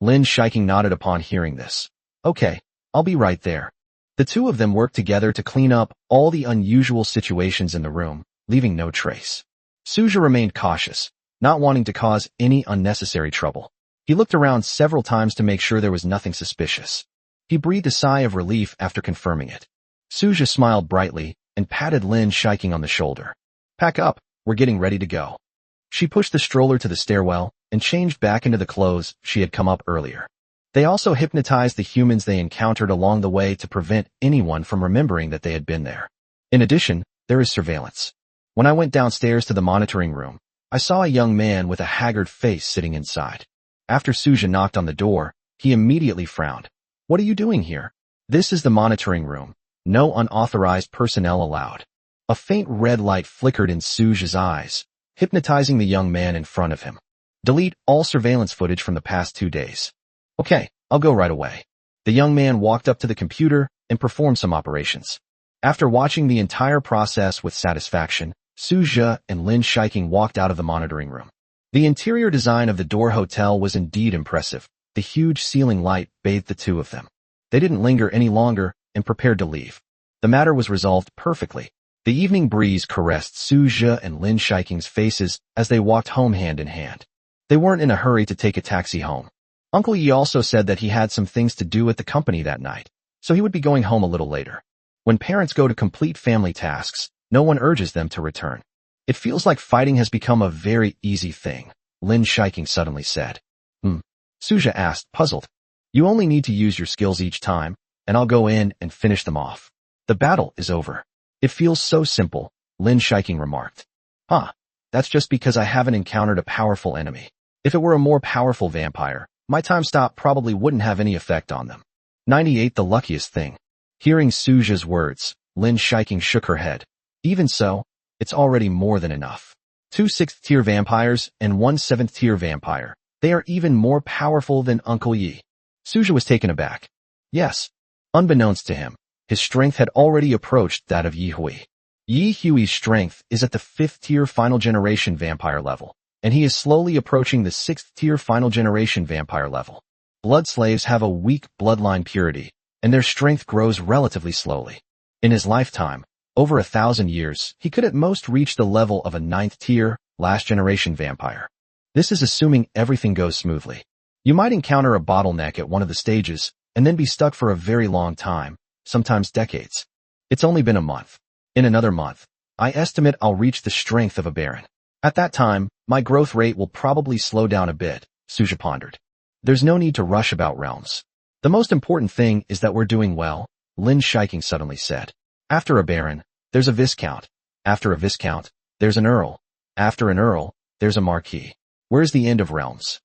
Lin Shiking nodded upon hearing this. Okay, I'll be right there. The 2 of them worked together to clean up all the unusual situations in the room, leaving no trace. Suja remained cautious, not wanting to cause any unnecessary trouble. He looked around several times to make sure there was nothing suspicious. He breathed a sigh of relief after confirming it. Suja smiled brightly and patted Lin Shiking on the shoulder. Pack up, we're getting ready to go. She pushed the stroller to the stairwell and changed back into the clothes she had come up earlier. They also hypnotized the humans they encountered along the way to prevent anyone from remembering that they had been there. In addition, there is surveillance. When I went downstairs to the monitoring room, I saw a young man with a haggard face sitting inside. After Suja knocked on the door, he immediately frowned. What are you doing here? This is the monitoring room. No unauthorized personnel allowed. A faint red light flickered in Suja's eyes, hypnotizing the young man in front of him. Delete all surveillance footage from the past 2 days. Okay, I'll go right away. The young man walked up to the computer and performed some operations. After watching the entire process with satisfaction, Suja and Lin Shiking walked out of the monitoring room. The interior design of the Door Hotel was indeed impressive. The huge ceiling light bathed the 2 of them. They didn't linger any longer and prepared to leave. The matter was resolved perfectly. The evening breeze caressed Suja and Lin Shiking's faces as they walked home hand in hand. They weren't in a hurry to take a taxi home. Uncle Yi also said that he had some things to do at the company that night, so he would be going home a little later. When parents go to complete family tasks, no one urges them to return. It feels like fighting has become a very easy thing, Lin Shiking suddenly said. Suja asked, puzzled. You only need to use your skills each time, and I'll go in and finish them off. The battle is over. It feels so simple, Lin Shiking remarked. That's just because I haven't encountered a powerful enemy. If it were a more powerful vampire, my time stop probably wouldn't have any effect on them. 98 the luckiest thing. Hearing Suja's words, Lin Shiking shook her head. Even so, it's already more than enough. 2 6th tier vampires and 1 7th tier vampire. They are even more powerful than Uncle Yi. Suja was taken aback. Yes. Unbeknownst to him, his strength had already approached that of Yi Hui. Yi Hui's strength is at the 5th-tier final generation vampire level, and he is slowly approaching the 6th-tier final generation vampire level. Blood slaves have a weak bloodline purity, and their strength grows relatively slowly. In his lifetime, over 1,000 years, he could at most reach the level of a 9th-tier, last-generation vampire. This is assuming everything goes smoothly. You might encounter a bottleneck at one of the stages, and then be stuck for a very long time, sometimes decades. It's only been a month. In another month, I estimate I'll reach the strength of a baron. At that time, my growth rate will probably slow down a bit, Suja pondered. There's no need to rush about realms. The most important thing is that we're doing well, Lin Shiking suddenly said. After a baron, there's a viscount. After a viscount, there's an earl. After an earl, there's a marquis. Where's the end of realms?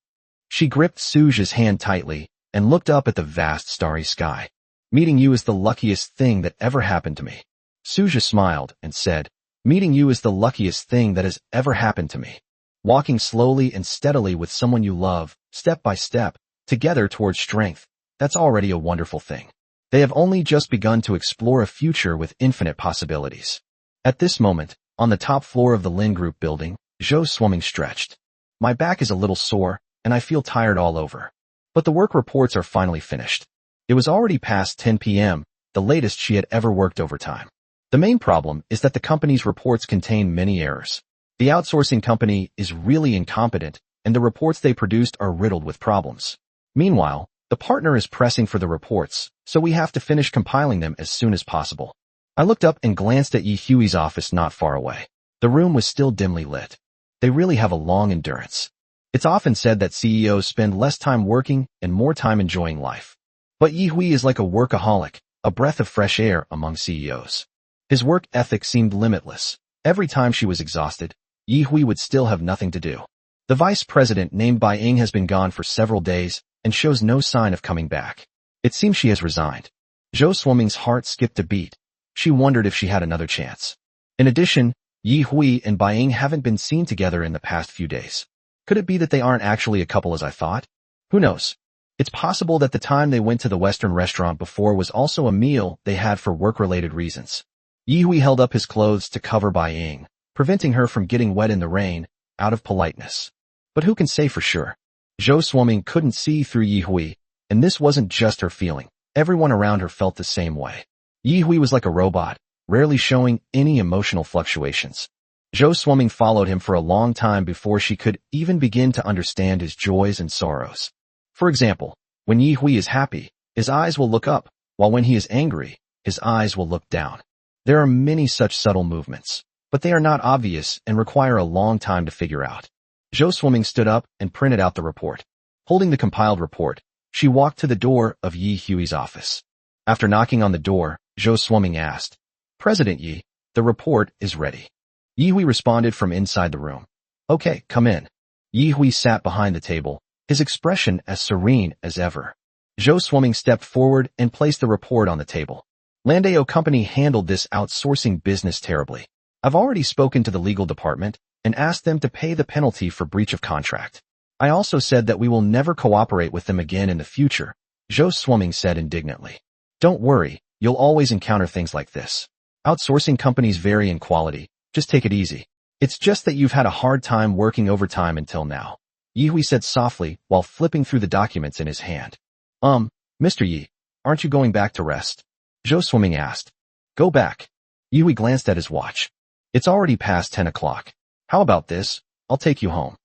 She gripped Suja's hand tightly and looked up at the vast starry sky. Meeting you is the luckiest thing that ever happened to me. Suja smiled and said, meeting you is the luckiest thing that has ever happened to me. Walking slowly and steadily with someone you love, step by step, together towards strength, that's already a wonderful thing. They have only just begun to explore a future with infinite possibilities. At this moment, on the top floor of the Lin Group building, Zhou Swimming stretched. My back is a little sore, and I feel tired all over. But the work reports are finally finished. It was already past 10 p.m., the latest she had ever worked overtime. The main problem is that the company's reports contain many errors. The outsourcing company is really incompetent, and the reports they produced are riddled with problems. Meanwhile, the partner is pressing for the reports, so we have to finish compiling them as soon as possible. I looked up and glanced at Yi Hui's office not far away. The room was still dimly lit. They really have a long endurance. It's often said that CEOs spend less time working and more time enjoying life. But Yi Hui is like a workaholic, a breath of fresh air among CEOs. His work ethic seemed limitless. Every time she was exhausted, Yi Hui would still have nothing to do. The vice president named Bai Ying has been gone for several days and shows no sign of coming back. It seems she has resigned. Zhou Swimming's heart skipped a beat. She wondered if she had another chance. In addition, Yi Hui and Bai Ying haven't been seen together in the past few days. Could it be that they aren't actually a couple as I thought? Who knows? It's possible that the time they went to the Western restaurant before was also a meal they had for work-related reasons. Yi Hui held up his clothes to cover Bai Ying, preventing her from getting wet in the rain, out of politeness. But who can say for sure? Zhou Swimming couldn't see through Yi Hui, and this wasn't just her feeling. Everyone around her felt the same way. Yi Hui was like a robot, rarely showing any emotional fluctuations. Zhou Swimming followed him for a long time before she could even begin to understand his joys and sorrows. For example, when Yi Hui is happy, his eyes will look up, while when he is angry, his eyes will look down. There are many such subtle movements, but they are not obvious and require a long time to figure out. Zhou Swimming stood up and printed out the report. Holding the compiled report, she walked to the door of Yi Hui's office. After knocking on the door, Zhou Swimming asked, President Yi, the report is ready. Yi Hui responded from inside the room. Okay, come in. Yi Hui sat behind the table, his expression as serene as ever. Zhou Swimming stepped forward and placed the report on the table. Landeo Company handled this outsourcing business terribly. I've already spoken to the legal department and asked them to pay the penalty for breach of contract. I also said that we will never cooperate with them again in the future, Zhou Swimming said indignantly. Don't worry, you'll always encounter things like this. Outsourcing companies vary in quality. Just take it easy. It's just that you've had a hard time working overtime until now, Yi Hui said softly while flipping through the documents in his hand. Mr. Yi, aren't you going back to rest? Zhou Swimming asked. Go back. Yi Hui glanced at his watch. It's already past 10 o'clock. How about this? I'll take you home.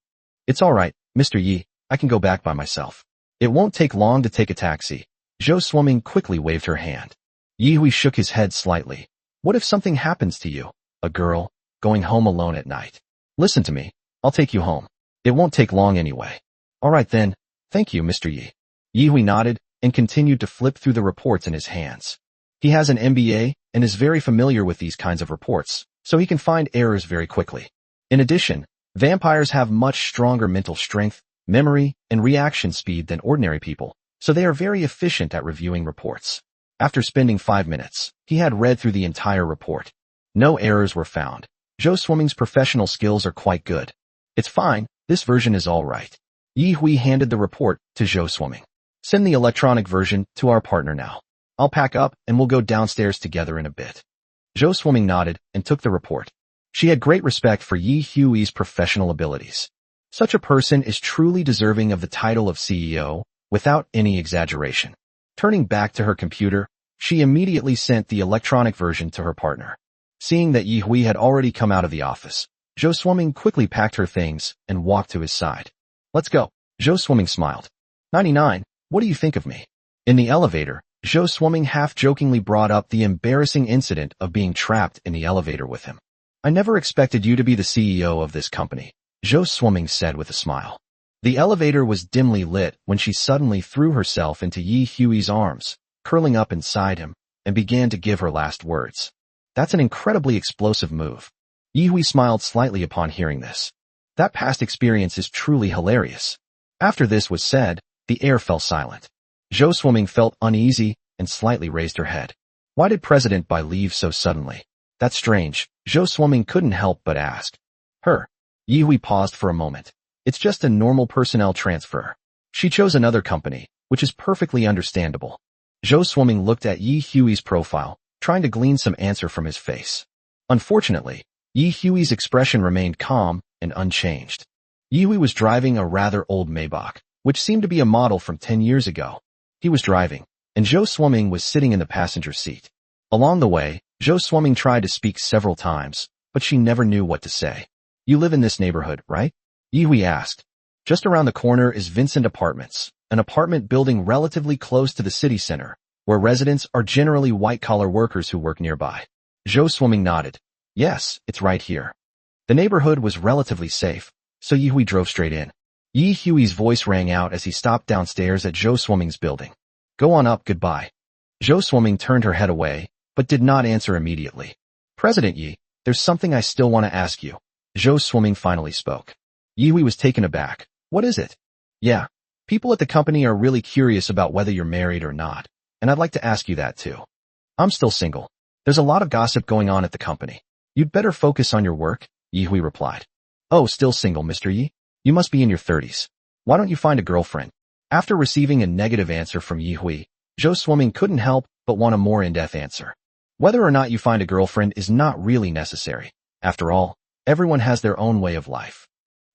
It's all right, Mr. Yi, I can go back by myself. It won't take long to take a taxi. Zhou Swimming quickly waved her hand. Yi Hui shook his head slightly. What if something happens to you? A girl, going home alone at night. Listen to me. I'll take you home. It won't take long anyway. All right then. Thank you, Mr. Yi. Yi Hui nodded and continued to flip through the reports in his hands. He has an MBA and is very familiar with these kinds of reports, so he can find errors very quickly. In addition, vampires have much stronger mental strength, memory, and reaction speed than ordinary people, so they are very efficient at reviewing reports. After spending 5 minutes, he had read through the entire report. No errors were found. Zhou Swimming's professional skills are quite good. It's fine, this version is all right. Yi Hui handed the report to Zhou Swimming. Send the electronic version to our partner now. I'll pack up and we'll go downstairs together in a bit. Zhou Swimming nodded and took the report. She had great respect for Yi Hui's professional abilities. Such a person is truly deserving of the title of CEO, without any exaggeration. Turning back to her computer, she immediately sent the electronic version to her partner. Seeing that Yi Hui had already come out of the office, Zhou Swimming quickly packed her things and walked to his side. Let's go. Zhou Swimming smiled. 99, what do you think of me? In the elevator, Zhou Swimming half-jokingly brought up the embarrassing incident of being trapped in the elevator with him. I never expected you to be the CEO of this company, Zhou Swimming said with a smile. The elevator was dimly lit when she suddenly threw herself into Yi Hui's arms, curling up inside him, and began to give her last words. That's an incredibly explosive move. Yi Hui smiled slightly upon hearing this. That past experience is truly hilarious. After this was said, the air fell silent. Zhou Swimming felt uneasy and slightly raised her head. Why did President Bai leave so suddenly? That's strange, Zhou Swimming couldn't help but ask. Her. Yi Hui paused for a moment. It's just a normal personnel transfer. She chose another company, which is perfectly understandable. Zhou Swimming looked at Yi Hui's profile, trying to glean some answer from his face. Unfortunately, Yi Hui's expression remained calm and unchanged. Yi Hui was driving a rather old Maybach, which seemed to be a model from 10 years ago. He was driving, and Zhou Swimming was sitting in the passenger seat. Along the way, Zhou Swimming tried to speak several times, but she never knew what to say. You live in this neighborhood, right? Yi Hui asked. Just around the corner is Vincent Apartments, an apartment building relatively close to the city center, where residents are generally white-collar workers who work nearby. Zhou Swimming nodded. Yes, it's right here. The neighborhood was relatively safe, so Yi Hui drove straight in. Yi Hui's voice rang out as he stopped downstairs at Zhou Swimming's building. Go on up, goodbye. Zhou Swimming turned her head away, but did not answer immediately. President Yi, there's something I still want to ask you. Zhou Swimming finally spoke. Yi Hui was taken aback. What is it? Yeah, people at the company are really curious about whether you're married or not, and I'd like to ask you that too. I'm still single. There's a lot of gossip going on at the company. You'd better focus on your work, Yi Hui replied. Oh, still single, Mr. Yi? You must be in your 30s. Why don't you find a girlfriend? After receiving a negative answer from Yi Hui, Zhou Swimming couldn't help but want a more in-depth answer. Whether or not you find a girlfriend is not really necessary. After all, everyone has their own way of life.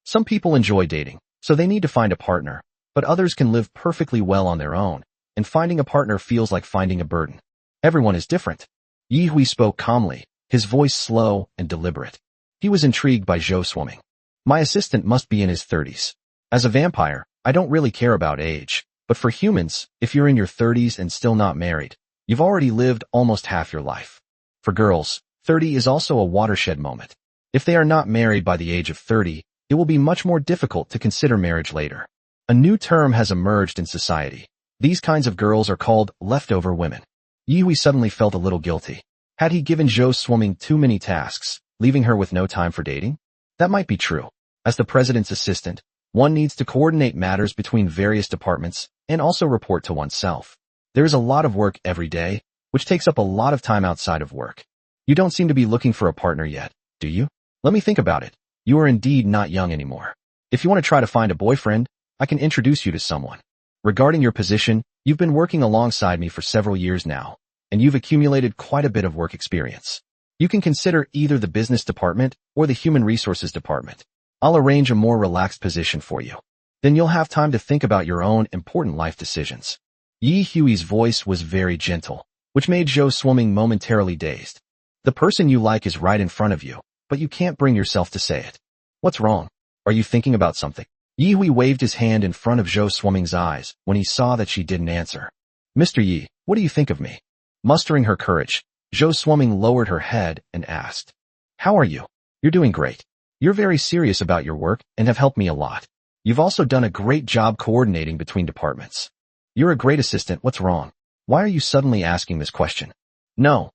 Some people enjoy dating, so they need to find a partner, but others can live perfectly well on their own, and finding a partner feels like finding a burden. Everyone is different. Yi Hui spoke calmly, his voice slow and deliberate. He was intrigued by Zhou Swimming. My assistant must be in his 30s. As a vampire, I don't really care about age, but for humans, if you're in your 30s and still not married, you've already lived almost half your life. For girls, 30 is also a watershed moment. If they are not married by the age of 30, it will be much more difficult to consider marriage later. A new term has emerged in society. These kinds of girls are called leftover women. Yi Hui suddenly felt a little guilty. Had he given Zhou Swimming too many tasks, leaving her with no time for dating? That might be true. As the president's assistant, one needs to coordinate matters between various departments and also report to oneself. There is a lot of work every day, which takes up a lot of time outside of work. You don't seem to be looking for a partner yet, do you? Let me think about it. You are indeed not young anymore. If you want to try to find a boyfriend, I can introduce you to someone. Regarding your position, you've been working alongside me for several years now, and you've accumulated quite a bit of work experience. You can consider either the business department or the human resources department. I'll arrange a more relaxed position for you. Then you'll have time to think about your own important life decisions. Yi Hui's voice was very gentle, which made Zhou Swimming momentarily dazed. The person you like is right in front of you, but you can't bring yourself to say it. What's wrong? Are you thinking about something? Yi Hui waved his hand in front of Zhou Swimming's eyes when he saw that she didn't answer. Mr. Yi, what do you think of me? Mustering her courage, Zhou Swimming lowered her head and asked. How are you? You're doing great. You're very serious about your work and have helped me a lot. You've also done a great job coordinating between departments. You're a great assistant. What's wrong? Why are you suddenly asking this question? No,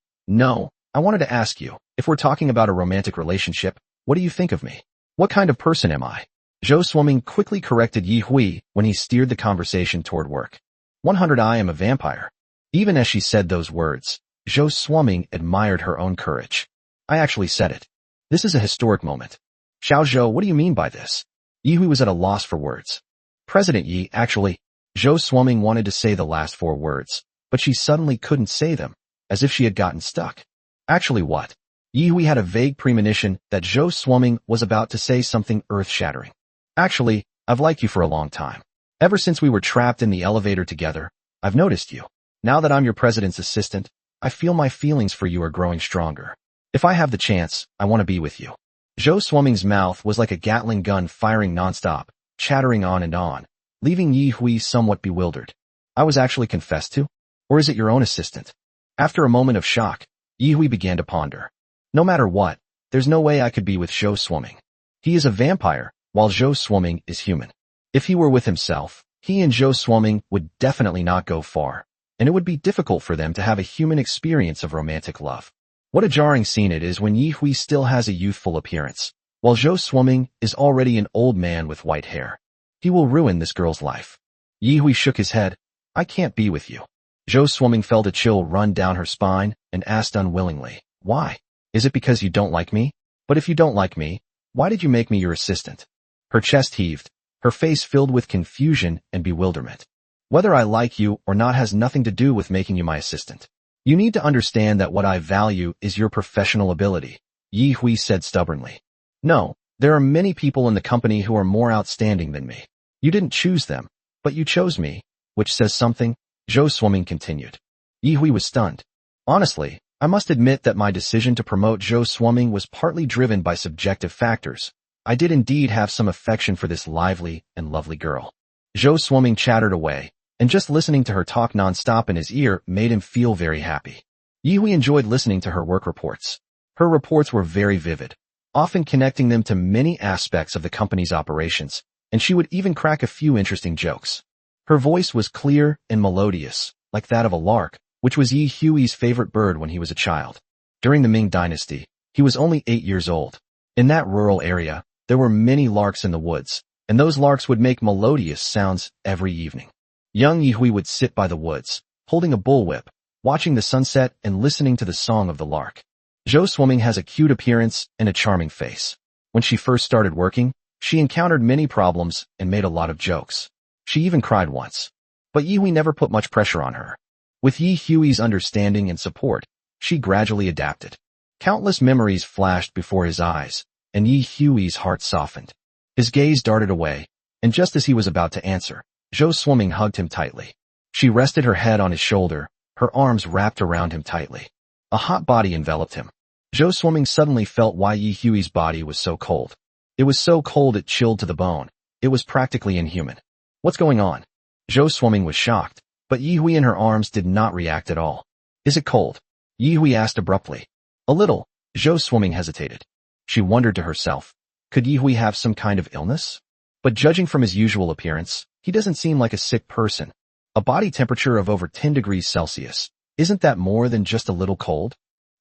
I wanted to ask you, if we're talking about a romantic relationship, what do you think of me? What kind of person am I? Zhou Swimming quickly corrected Yi Hui when he steered the conversation toward work. 100 I am a vampire. Even as she said those words, Zhou Swimming admired her own courage. I actually said it. This is a historic moment. Xiao Zhou, what do you mean by this? Yi Hui was at a loss for words. President Yi, actually, Zhou Swimming wanted to say the last 4 words, but she suddenly couldn't say them, as if she had gotten stuck. Actually what? Yi Hui had a vague premonition that Zhou Swimming was about to say something earth-shattering. Actually, I've liked you for a long time. Ever since we were trapped in the elevator together, I've noticed you. Now that I'm your president's assistant, I feel my feelings for you are growing stronger. If I have the chance, I want to be with you. Zhou Swimming's mouth was like a Gatling gun firing nonstop, chattering on, leaving Yi Hui somewhat bewildered. I was actually confessed to? Or is it your own assistant? After a moment of shock, Yi Hui began to ponder. No matter what, there's no way I could be with Zhou Swimming. He is a vampire, while Zhou Swimming is human. If he were with himself, he and Zhou Swimming would definitely not go far, and it would be difficult for them to have a human experience of romantic love. What a jarring scene it is when Yi Hui still has a youthful appearance, while Zhou Swimming is already an old man with white hair. He will ruin this girl's life. Yi Hui shook his head. I can't be with you. Zhou Swimming felt a chill run down her spine and asked unwillingly, why? Is it because you don't like me? But if you don't like me, why did you make me your assistant? Her chest heaved, her face filled with confusion and bewilderment. Whether I like you or not has nothing to do with making you my assistant. You need to understand that what I value is your professional ability, Yi Hui said stubbornly. No, there are many people in the company who are more outstanding than me. You didn't choose them, but you chose me, which says something, Zhou Swimming continued. Yi Hui was stunned. Honestly, I must admit that my decision to promote Zhou Swimming was partly driven by subjective factors. I did indeed have some affection for this lively and lovely girl. Zhou Swimming chattered away, and just listening to her talk non-stop in his ear made him feel very happy. Yi Hui enjoyed listening to her work reports. Her reports were very vivid, often connecting them to many aspects of the company's operations, and she would even crack a few interesting jokes. Her voice was clear and melodious, like that of a lark, which was Yi Hui's favorite bird when he was a child. During the Ming Dynasty, he was only 8 years old. In that rural area, there were many larks in the woods, and those larks would make melodious sounds every evening. Young Yi Hui would sit by the woods, holding a bullwhip, watching the sunset and listening to the song of the lark. Zhou Swimming has a cute appearance and a charming face. When she first started working, she encountered many problems and made a lot of jokes. She even cried once. But Yi Hui never put much pressure on her. With Yi Hui's understanding and support, she gradually adapted. Countless memories flashed before his eyes, and Yi Hui's heart softened. His gaze darted away, and just as he was about to answer, Zhou Swimming hugged him tightly. She rested her head on his shoulder, her arms wrapped around him tightly. A hot body enveloped him. Zhou Swimming suddenly felt why Yi Hui's body was so cold. It was so cold it chilled to the bone. It was practically inhuman. What's going on? Zhou Swimming was shocked, but Yi Hui in her arms did not react at all. Is it cold? Yi Hui asked abruptly. A little. Zhou Swimming hesitated. She wondered to herself, could Yi Hui have some kind of illness? But judging from his usual appearance, he doesn't seem like a sick person. A body temperature of over 10 degrees Celsius. Isn't that more than just a little cold?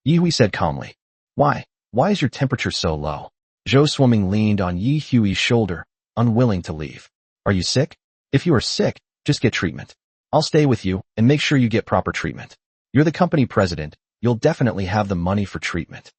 Yi Hui said calmly. Why? Why is your temperature so low? Zhou Swimming leaned on Yi Hui's shoulder, unwilling to leave. Are you sick? If you are sick, just get treatment. I'll stay with you and make sure you get proper treatment. You're the company president. You'll definitely have the money for treatment.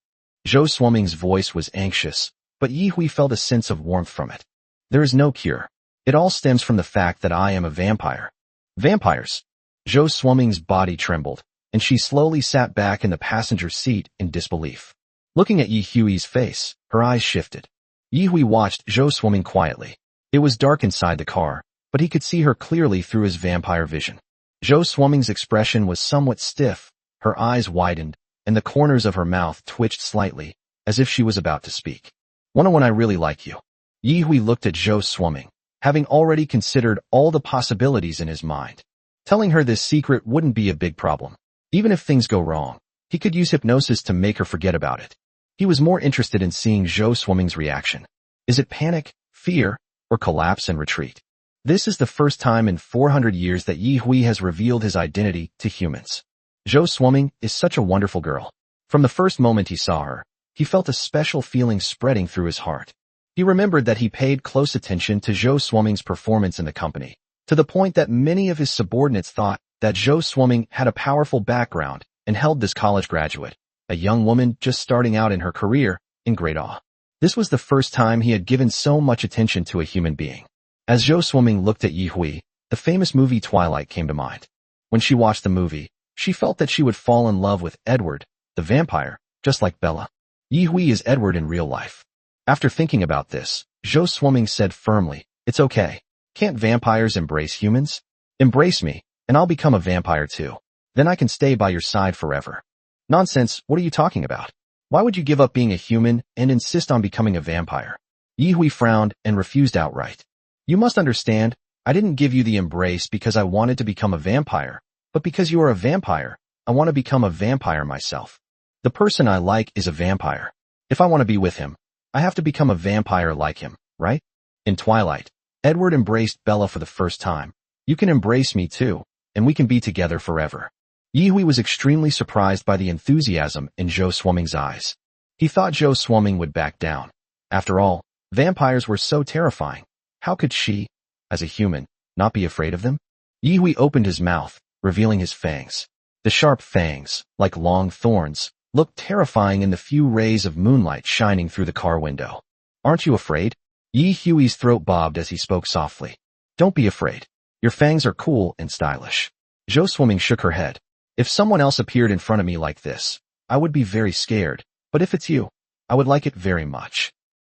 Zhou Swimming's voice was anxious, but Yi Hui felt a sense of warmth from it. There is no cure. It all stems from the fact that I am a vampire. Vampires. Zhou Swimming's body trembled, and she slowly sat back in the passenger seat in disbelief. Looking at Yi Hui's face, her eyes shifted. Yi Hui watched Zhou Swimming quietly. It was dark inside the car, but he could see her clearly through his vampire vision. Zhou Swimming's expression was somewhat stiff, her eyes widened, and the corners of her mouth twitched slightly, as if she was about to speak. When I really like you. Yi Hui looked at Zhou Swimming, having already considered all the possibilities in his mind. Telling her this secret wouldn't be a big problem. Even if things go wrong, he could use hypnosis to make her forget about it. He was more interested in seeing Zhou Swimming's reaction. Is it panic, fear, or collapse and retreat? This is the first time in 400 years that Yi Hui has revealed his identity to humans. Zhou Swimming is such a wonderful girl. From the first moment he saw her, he felt a special feeling spreading through his heart. He remembered that he paid close attention to Zhou Swimming's performance in the company, to the point that many of his subordinates thought that Zhou Swimming had a powerful background and held this college graduate, a young woman just starting out in her career, in great awe. This was the first time he had given so much attention to a human being. As Zhou Swimming looked at Yi Hui, The famous movie Twilight came to mind. When she watched the movie, she felt that she would fall in love with Edward, the vampire, just like Bella. Yi Hui is Edward in real life. After thinking about this, Zhou Swimming said firmly, "It's okay. Can't vampires embrace humans? Embrace me, and I'll become a vampire too. Then I can stay by your side forever." Nonsense, what are you talking about? Why would you give up being a human and insist on becoming a vampire? Yi Hui frowned and refused outright. You must understand, I didn't give you the embrace because I wanted to become a vampire, but because you are a vampire, I want to become a vampire myself. The person I like is a vampire. If I want to be with him, I have to become a vampire like him, right? In Twilight, Edward embraced Bella for the first time. You can embrace me too, and we can be together forever. Yi Hui was extremely surprised by the enthusiasm in Zhou Swimming's eyes. He thought Zhou Swimming would back down. After all, vampires were so terrifying. How could she, as a human, not be afraid of them? Yi Hui opened his mouth, revealing his fangs. The sharp fangs, like long thorns, looked terrifying in the few rays of moonlight shining through the car window. Aren't you afraid? Yi Hui's throat bobbed as he spoke softly. Don't be afraid. Your fangs are cool and stylish. Zhou Swimming shook her head. If someone else appeared in front of me like this, I would be very scared, but if it's you, I would like it very much.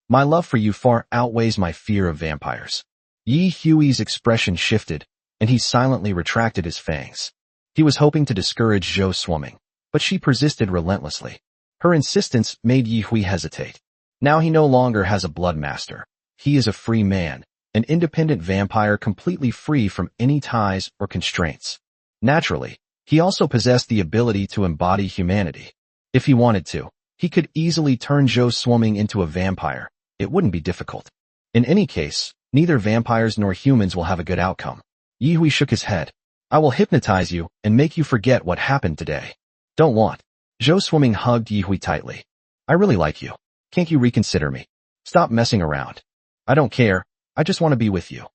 My love for you far outweighs my fear of vampires. Yi Hui's expression shifted, and he silently retracted his fangs. He was hoping to discourage Zhou Swimming, but she persisted relentlessly. Her insistence made Yi Hui hesitate. Now he no longer has a blood master. He is a free man, an independent vampire completely free from any ties or constraints. Naturally, he also possessed the ability to embody humanity. If he wanted to, he could easily turn Zhou Swimming into a vampire. It wouldn't be difficult. In any case, neither vampires nor humans will have a good outcome. Yi Hui shook his head. I will hypnotize you and make you forget what happened today. Don't want. Zhou Swimming hugged Yi Hui tightly. I really like you. Can't you reconsider me? Stop messing around. I don't care. I just want to be with you.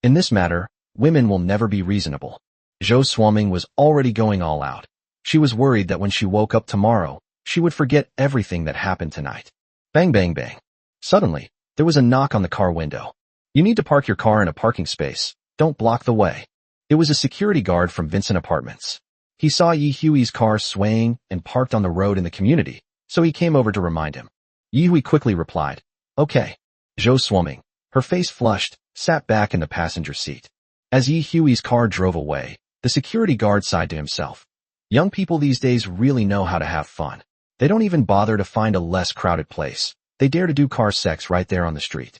In this matter, women will never be reasonable. Zhou Swimming was already going all out. She was worried that when she woke up tomorrow, she would forget everything that happened tonight. Bang bang bang. Suddenly, there was a knock on the car window. You need to park your car in a parking space. Don't block the way. It was a security guard from Vincent Apartments. He saw Yi Hui's car swaying and parked on the road in the community, so he came over to remind him. Yi Hui quickly replied, Okay. Zhou Swimming, her face flushed, sat back in the passenger seat. As Yi Hui's car drove away, the security guard sighed to himself. Young people these days really know how to have fun. They don't even bother to find a less crowded place. They dare to do car sex right there on the street.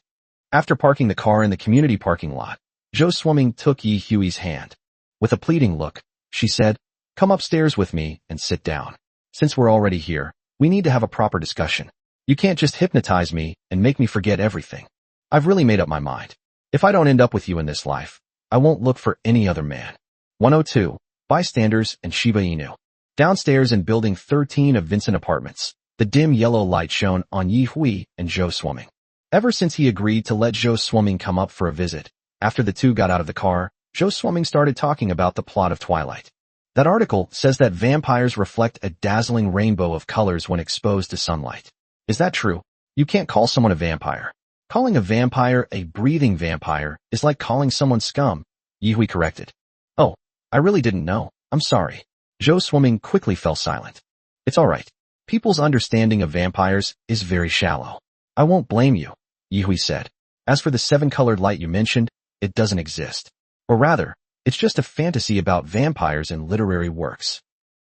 After parking the car in the community parking lot, Zhou Swimming took Yi Hui's hand. With a pleading look, she said, Come upstairs with me and sit down. Since we're already here, we need to have a proper discussion. You can't just hypnotize me and make me forget everything. I've really made up my mind. If I don't end up with you in this life, I won't look for any other man. 102. Bystanders and Shiba Inu. Downstairs in Building 13 of Vincent Apartments, the dim yellow light shone on Yi Hui and Zhou Swimming. Ever since he agreed to let Zhou Swimming come up for a visit, after the two got out of the car, Zhou Swimming started talking about the plot of Twilight. That article says that vampires reflect a dazzling rainbow of colors when exposed to sunlight. Is that true? You can't call someone a vampire. Calling a vampire a breathing vampire is like calling someone scum, Yi Hui corrected. Oh, I really didn't know. I'm sorry. Zhou Swimming quickly fell silent. It's alright. People's understanding of vampires is very shallow. I won't blame you, Yi Hui said. As for the seven-colored light you mentioned, it doesn't exist. Or rather, it's just a fantasy about vampires in literary works.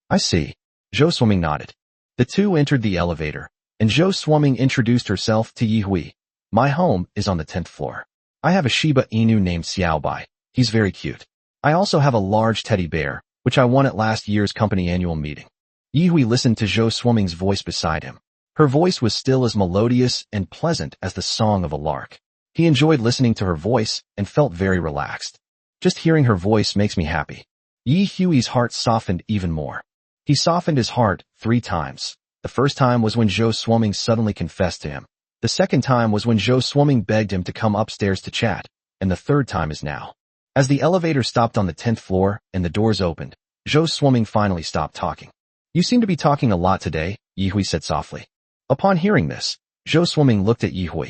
I see. Zhou Swimming nodded. The two entered the elevator, and Zhou Swimming introduced herself to Yi Hui. My home is on the 10th floor. I have a Shiba Inu named Xiaobai. He's very cute. I also have a large teddy bear, which I won at last year's company annual meeting. Yi Hui listened to Zhou Swimming's voice beside him. Her voice was still as melodious and pleasant as the song of a lark. He enjoyed listening to her voice and felt very relaxed. Just hearing her voice makes me happy. Yi Hui's heart softened even more. He softened his heart 3 times. The first time was when Zhou Swimming suddenly confessed to him. The second time was when Zhou Swimming begged him to come upstairs to chat, and the third time is now. As the elevator stopped on the 10th floor and the doors opened, Zhou Swimming finally stopped talking. You seem to be talking a lot today, Yi Hui said softly. Upon hearing this, Zhou Swimming looked at Yi Hui.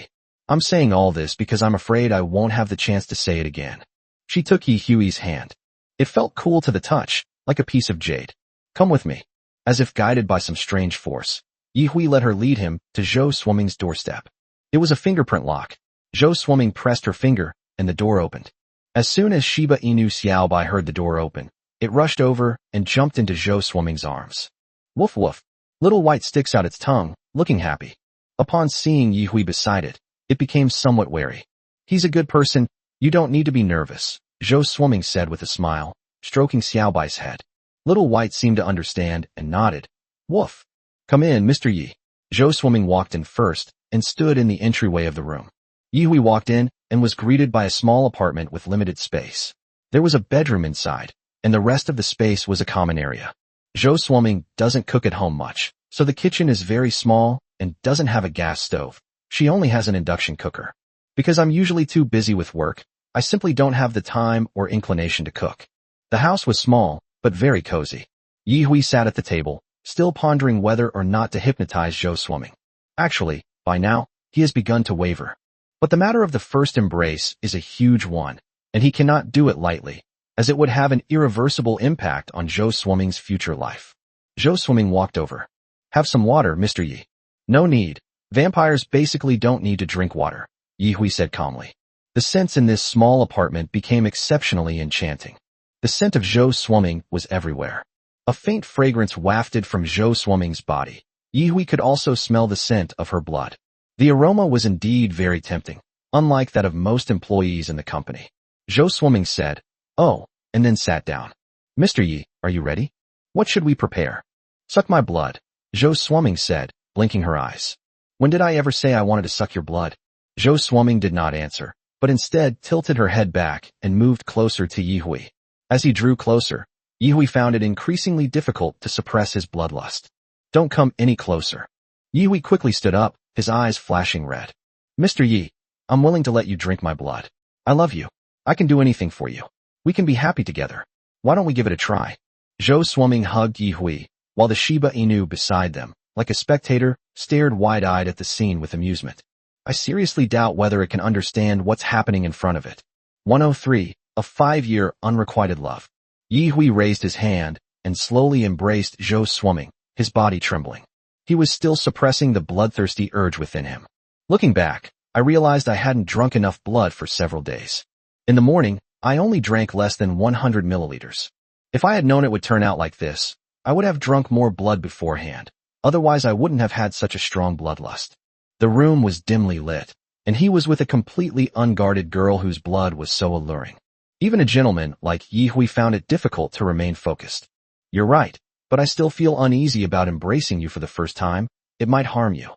I'm saying all this because I'm afraid I won't have the chance to say it again. She took Yi Hui's hand. It felt cool to the touch, like a piece of jade. Come with me. As if guided by some strange force, Yi Hui let her lead him to Zhou Swimming's doorstep. It was a fingerprint lock. Zhou Swimming pressed her finger, and the door opened. As soon as Shiba Inu Xiaobai heard the door open, it rushed over and jumped into Zhou Swimming's arms. Woof woof. Little White sticks out its tongue, looking happy. Upon seeing Yi Hui beside it, it became somewhat wary. He's a good person, you don't need to be nervous, Zhou Swimming said with a smile, stroking Xiaobai's head. Little White seemed to understand and nodded. Woof. Come in, Mr. Yi. Zhou Swimming walked in first and stood in the entryway of the room. Yi Hui walked in and was greeted by a small apartment with limited space. There was a bedroom inside, and the rest of the space was a common area. Zhou Swimming doesn't cook at home much, so the kitchen is very small and doesn't have a gas stove. She only has an induction cooker. Because I'm usually too busy with work, I simply don't have the time or inclination to cook. The house was small, but very cozy. Yi Hui sat at the table, still pondering whether or not to hypnotize Zhou Swimming. Actually, by now, he has begun to waver. But the matter of the first embrace is a huge one, and he cannot do it lightly, as it would have an irreversible impact on Zhou Swimming's future life. Zhou Swimming walked over. Have some water, Mr. Yi. No need. Vampires basically don't need to drink water, Yi Hui said calmly. The scents in this small apartment became exceptionally enchanting. The scent of Zhou Swimming was everywhere. A faint fragrance wafted from Zhou Swimming's body. Yi Hui could also smell the scent of her blood. The aroma was indeed very tempting, unlike that of most employees in the company. Zhou Swimming said, "Oh," and then sat down. Mr. Yi, are you ready? What should we prepare? Suck my blood, Zhou Swimming said, blinking her eyes. When did I ever say I wanted to suck your blood? Zhou Swimming did not answer, but instead tilted her head back and moved closer to Yi Hui. As he drew closer, Yi Hui found it increasingly difficult to suppress his bloodlust. Don't come any closer. Yi Hui quickly stood up, his eyes flashing red. Mr. Yi, I'm willing to let you drink my blood. I love you. I can do anything for you. We can be happy together. Why don't we give it a try? Zhou Swimming hugged Yi Hui, while the Shiba Inu beside them, like a spectator, stared wide-eyed at the scene with amusement. I seriously doubt whether it can understand what's happening in front of it. 103, a 5-year unrequited love. Yi Hui raised his hand and slowly embraced Zhou Swimming, his body trembling. He was still suppressing the bloodthirsty urge within him. Looking back, I realized I hadn't drunk enough blood for several days. In the morning, I only drank less than 100 milliliters. If I had known it would turn out like this, I would have drunk more blood beforehand. Otherwise, I wouldn't have had such a strong bloodlust. The room was dimly lit, and he was with a completely unguarded girl whose blood was so alluring. Even a gentleman like Yi Hui found it difficult to remain focused. You're right, but I still feel uneasy about embracing you for the first time. It might harm you.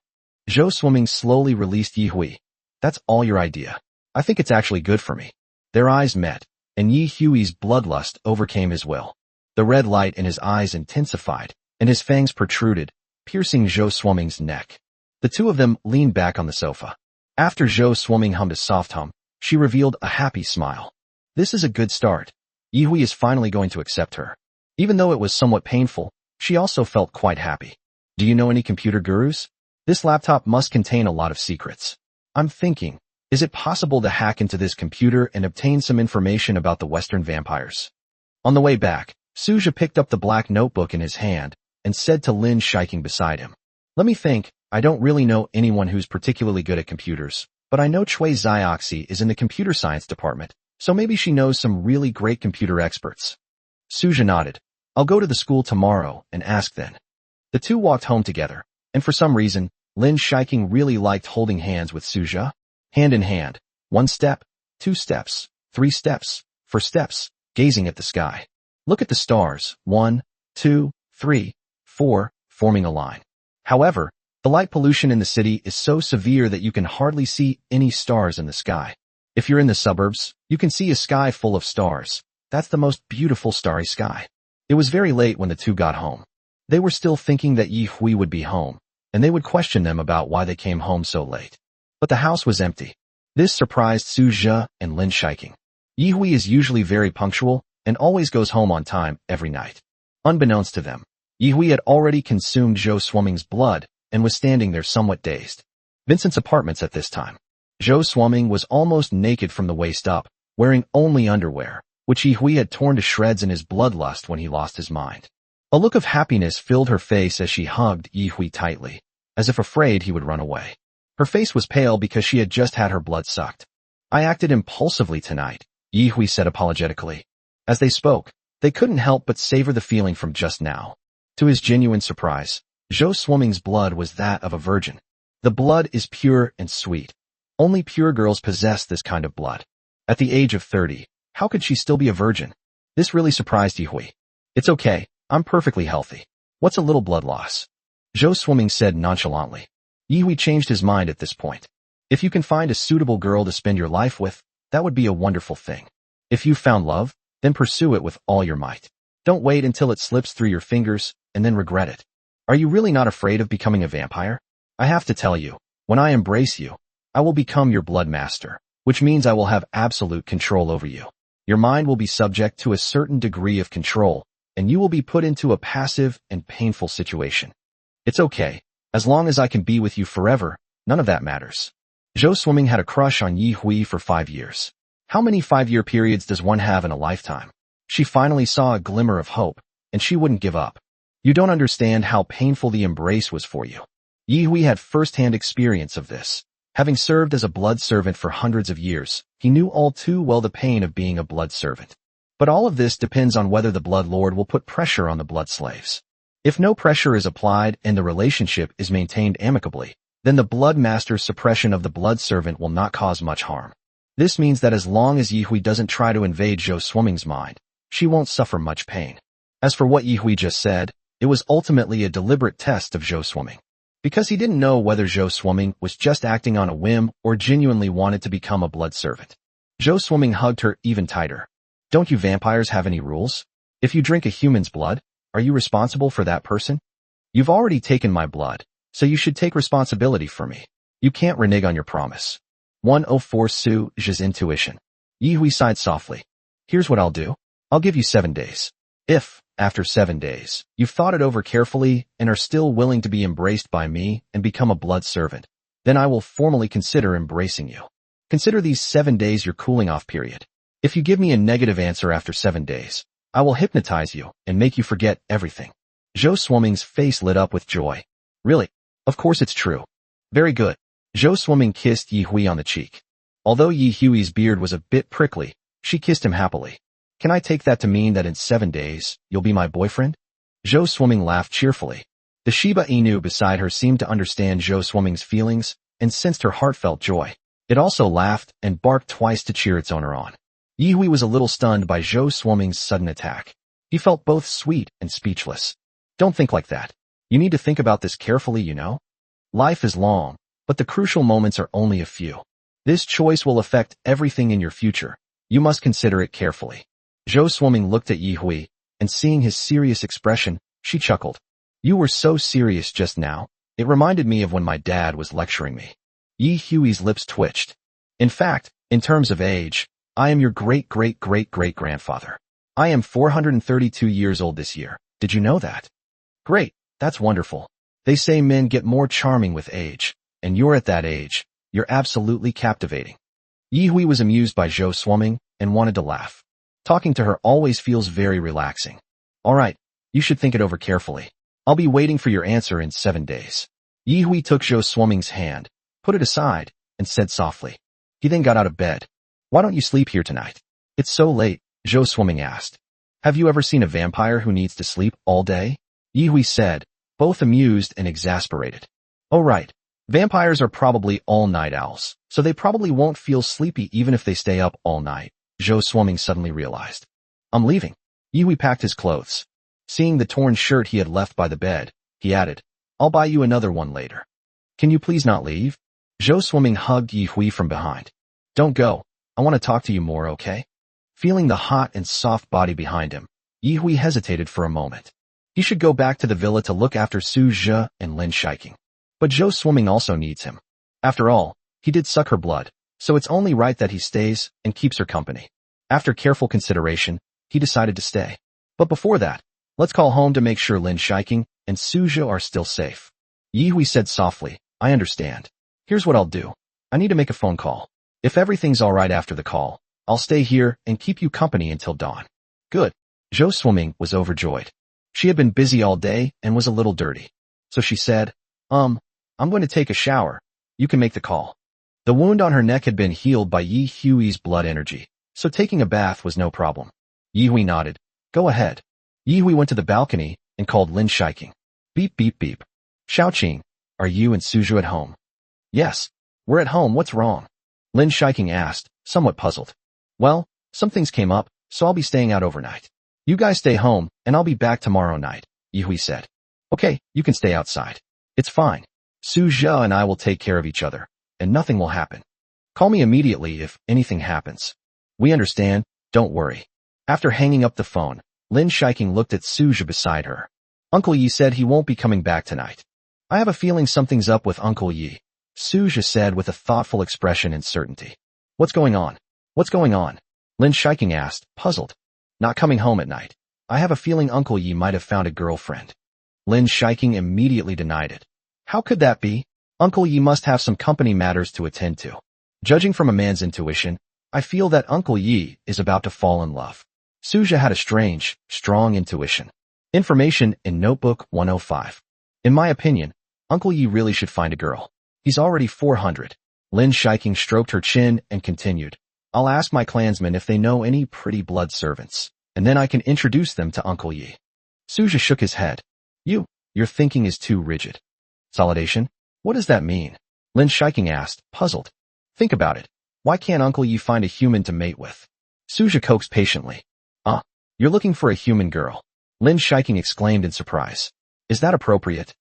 Zhou Swimming slowly released Yi Hui. That's all your idea. I think it's actually good for me. Their eyes met, and Yi Hui's bloodlust overcame his will. The red light in his eyes intensified, and his fangs protruded, piercing Zhou Swimming's neck. The two of them leaned back on the sofa. After Zhou Swimming hummed a soft hum, she revealed a happy smile. This is a good start. Yi Hui is finally going to accept her. Even though it was somewhat painful, she also felt quite happy. Do you know any computer gurus? This laptop must contain a lot of secrets. I'm thinking, is it possible to hack into this computer and obtain some information about the Western vampires? On the way back, Suja picked up the black notebook in his hand and said to Lin Shiking beside him. Let me think, I don't really know anyone who's particularly good at computers, but I know Chui Zioxi is in the computer science department, so maybe she knows some really great computer experts. Suja nodded. I'll go to the school tomorrow and ask then. The two walked home together, and for some reason, Lin Shiking really liked holding hands with Suja. Hand in hand, 1 step, 2 steps, 3 steps, 4 steps, gazing at the sky. Look at the stars, 1, 2, 3, 4, forming a line. However, the light pollution in the city is so severe that you can hardly see any stars in the sky. If you're in the suburbs, you can see a sky full of stars. That's the most beautiful starry sky. It was very late when the two got home. They were still thinking that Yi Hui would be home, and they would question them about why they came home so late. But the house was empty. This surprised Suja and Lin Shiking. Yi Hui is usually very punctual and always goes home on time every night. Unbeknownst to them, Yi Hui had already consumed Zhou Swimming's blood and was standing there somewhat dazed. Vincent's apartments at this time. Zhou Swimming was almost naked from the waist up, wearing only underwear, which Yi Hui had torn to shreds in his bloodlust when he lost his mind. A look of happiness filled her face as she hugged Yi Hui tightly, as if afraid he would run away. Her face was pale because she had just had her blood sucked. I acted impulsively tonight, Yi Hui said apologetically. As they spoke, they couldn't help but savor the feeling from just now. To his genuine surprise, Zhou Swimming's blood was that of a virgin. The blood is pure and sweet. Only pure girls possess this kind of blood. At the age of 30, how could she still be a virgin? This really surprised Yi Hui. It's okay, I'm perfectly healthy. What's a little blood loss? Zhou Swimming said nonchalantly. Yi Hui changed his mind at this point. If you can find a suitable girl to spend your life with, that would be a wonderful thing. If you've found love, then pursue it with all your might. Don't wait until it slips through your fingers and then regret it. Are you really not afraid of becoming a vampire? I have to tell you, when I embrace you, I will become your blood master, which means I will have absolute control over you. Your mind will be subject to a certain degree of control, and you will be put into a passive and painful situation. It's okay. As long as I can be with you forever, none of that matters. Zhou Swimming had a crush on Yi Hui for 5 years. How many 5-year periods does one have in a lifetime? She finally saw a glimmer of hope, and she wouldn't give up. You don't understand how painful the embrace was for you. Yi Hui had first-hand experience of this. Having served as a blood servant for hundreds of years, he knew all too well the pain of being a blood servant. But all of this depends on whether the blood lord will put pressure on the blood slaves. If no pressure is applied and the relationship is maintained amicably, then the blood master's suppression of the blood servant will not cause much harm. This means that as long as Yi Hui doesn't try to invade Zhou Swimming's mind, she won't suffer much pain. As for what Yi Hui just said, it was ultimately a deliberate test of Zhou Swimming. Because he didn't know whether Zhou Swimming was just acting on a whim or genuinely wanted to become a blood servant. Zhou Swimming hugged her even tighter. Don't you vampires have any rules? If you drink a human's blood, are you responsible for that person? You've already taken my blood, so you should take responsibility for me. You can't renege on your promise. 104 Su Zhi's intuition. Yi Hui sighed softly. Here's what I'll do. I'll give you 7 days. If, after 7 days, you've thought it over carefully and are still willing to be embraced by me and become a blood servant, then I will formally consider embracing you. Consider these 7 days your cooling-off period. If you give me a negative answer after 7 days, I will hypnotize you and make you forget everything. Zhou Swimming's face lit up with joy. Really? Of course it's true. Very good. Zhou Swimming kissed Yi Hui on the cheek. Although Yi Hui's beard was a bit prickly, she kissed him happily. Can I take that to mean that in 7 days, you'll be my boyfriend? Zhou Swimming laughed cheerfully. The Shiba Inu beside her seemed to understand Zhou Swimming's feelings and sensed her heartfelt joy. It also laughed and barked twice to cheer its owner on. Yi Hui was a little stunned by Zhou Swimming's sudden attack. He felt both sweet and speechless. Don't think like that. You need to think about this carefully, you know? Life is long, but the crucial moments are only a few. This choice will affect everything in your future. You must consider it carefully. Zhou Swimming looked at Yi Hui, and seeing his serious expression, she chuckled. You were so serious just now. It reminded me of when my dad was lecturing me. Yi Hui's lips twitched. In fact, in terms of age, I am your great-great-great-great-grandfather. I am 432 years old this year. Did you know that? Great, that's wonderful. They say men get more charming with age, and you're at that age. You're absolutely captivating. Yi Hui was amused by Zhou Swimming and wanted to laugh. Talking to her always feels very relaxing. All right, you should think it over carefully. I'll be waiting for your answer in 7 days. Yi Hui took Zhou Swimming's hand, put it aside, and said softly. He then got out of bed. Why don't you sleep here tonight? It's so late, Zhou Swimming asked. Have you ever seen a vampire who needs to sleep all day? Yi Hui said, both amused and exasperated. Oh right, vampires are probably all-night owls, so they probably won't feel sleepy even if they stay up all night. Zhou Swimming suddenly realized. I'm leaving. Yi Hui packed his clothes. Seeing the torn shirt he had left by the bed, he added, I'll buy you another one later. Can you please not leave? Zhou Swimming hugged Yi Hui from behind. Don't go. I want to talk to you more, okay? Feeling the hot and soft body behind him, Yi Hui hesitated for a moment. He should go back to the villa to look after Su Zhi and Lin Shiking. But Zhou Swimming also needs him. After all, he did suck her blood, so it's only right that he stays and keeps her company. After careful consideration, he decided to stay. But before that, let's call home to make sure Lin Shiking and Su Zhi are still safe. Yi Hui said softly, I understand. Here's what I'll do. I need to make a phone call. If everything's alright after the call, I'll stay here and keep you company until dawn. Good. Zhou Swimming was overjoyed. She had been busy all day and was a little dirty. So she said, I'm going to take a shower. You can make the call. The wound on her neck had been healed by Yi Hui's blood energy, so taking a bath was no problem. Yi Hui nodded. Go ahead. Yi Hui went to the balcony and called Lin Shiking. Beep beep beep. Xiaoqing, are you and Suju at home? Yes. We're at home, what's wrong? Lin Shiking asked, somewhat puzzled. Well, some things came up, so I'll be staying out overnight. You guys stay home, and I'll be back tomorrow night, Yi Hui said. Okay, you can stay outside. It's fine. Su Zhe and I will take care of each other, and nothing will happen. Call me immediately if anything happens. We understand, don't worry. After hanging up the phone, Lin Shiking looked at Su Zhe beside her. Uncle Yi said he won't be coming back tonight. I have a feeling something's up with Uncle Yi, Su Zhe said with a thoughtful expression and certainty. What's going on? What's going on? Lin Shiking asked, puzzled. Not coming home at night. I have a feeling Uncle Yi might have found a girlfriend. Lin Shiking immediately denied it. How could that be? Uncle Yi must have some company matters to attend to. Judging from a man's intuition, I feel that Uncle Yi is about to fall in love. Su Zhe had a strange, strong intuition. Information in Notebook 105. In my opinion, Uncle Yi really should find a girl. He's already 400. Lin Shiking stroked her chin and continued. I'll ask my clansmen if they know any pretty blood servants, and then I can introduce them to Uncle Yi. Su Zhe shook his head. Your thinking is too rigid. Solidation? What does that mean? Lin Shiking asked, puzzled. Think about it. Why can't Uncle Yi find a human to mate with? Su Zhe coaxed patiently. You're looking for a human girl. Lin Shiking exclaimed in surprise. Is that appropriate?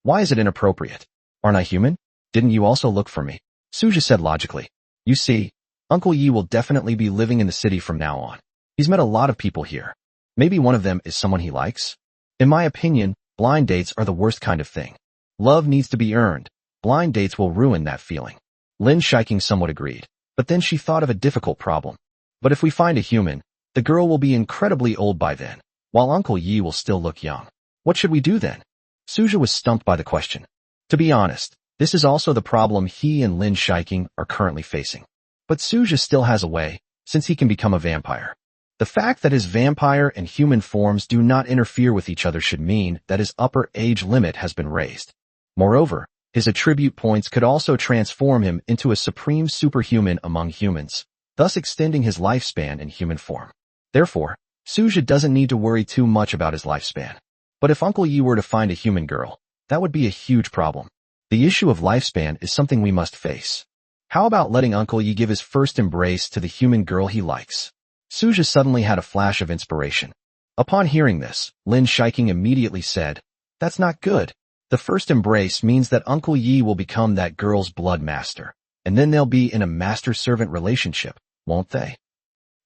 Why is it inappropriate? Aren't I human? Didn't you also look for me? Su Zhe said logically. You see, Uncle Yi will definitely be living in the city from now on. He's met a lot of people here. Maybe one of them is someone he likes? In my opinion, blind dates are the worst kind of thing. Love needs to be earned. Blind dates will ruin that feeling. Lin Shiking somewhat agreed, but then she thought of a difficult problem. But if we find a human, the girl will be incredibly old by then, while Uncle Yi will still look young. What should we do then? Su Zhe was stumped by the question. To be honest, this is also the problem he and Lin Shiking are currently facing. But Su Zhe still has a way, since he can become a vampire. The fact that his vampire and human forms do not interfere with each other should mean that his upper age limit has been raised. Moreover, his attribute points could also transform him into a supreme superhuman among humans, thus extending his lifespan in human form. Therefore, Su Zhe doesn't need to worry too much about his lifespan. But if Uncle Yi were to find a human girl, that would be a huge problem. The issue of lifespan is something we must face. How about letting Uncle Yi give his first embrace to the human girl he likes? Su Zhe suddenly had a flash of inspiration. Upon hearing this, Lin Shiking immediately said, That's not good. The first embrace means that Uncle Yi will become that girl's blood master, and then they'll be in a master-servant relationship, won't they?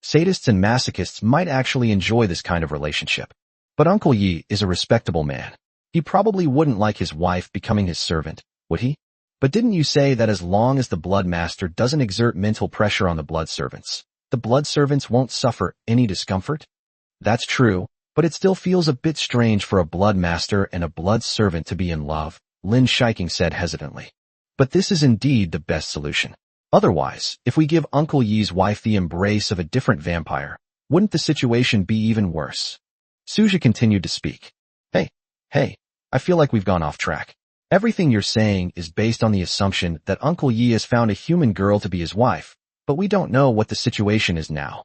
Sadists and masochists might actually enjoy this kind of relationship. But Uncle Yi is a respectable man. He probably wouldn't like his wife becoming his servant, would he? But didn't you say that as long as the blood master doesn't exert mental pressure on the blood servants, the blood servants won't suffer any discomfort? That's true, but it still feels a bit strange for a blood master and a blood servant to be in love, Lin Shiking said hesitantly. But this is indeed the best solution. Otherwise, if we give Uncle Yi's wife the embrace of a different vampire, wouldn't the situation be even worse? Su Zhe continued to speak. Hey, I feel like we've gone off track. Everything you're saying is based on the assumption that Uncle Yi has found a human girl to be his wife, but we don't know what the situation is now.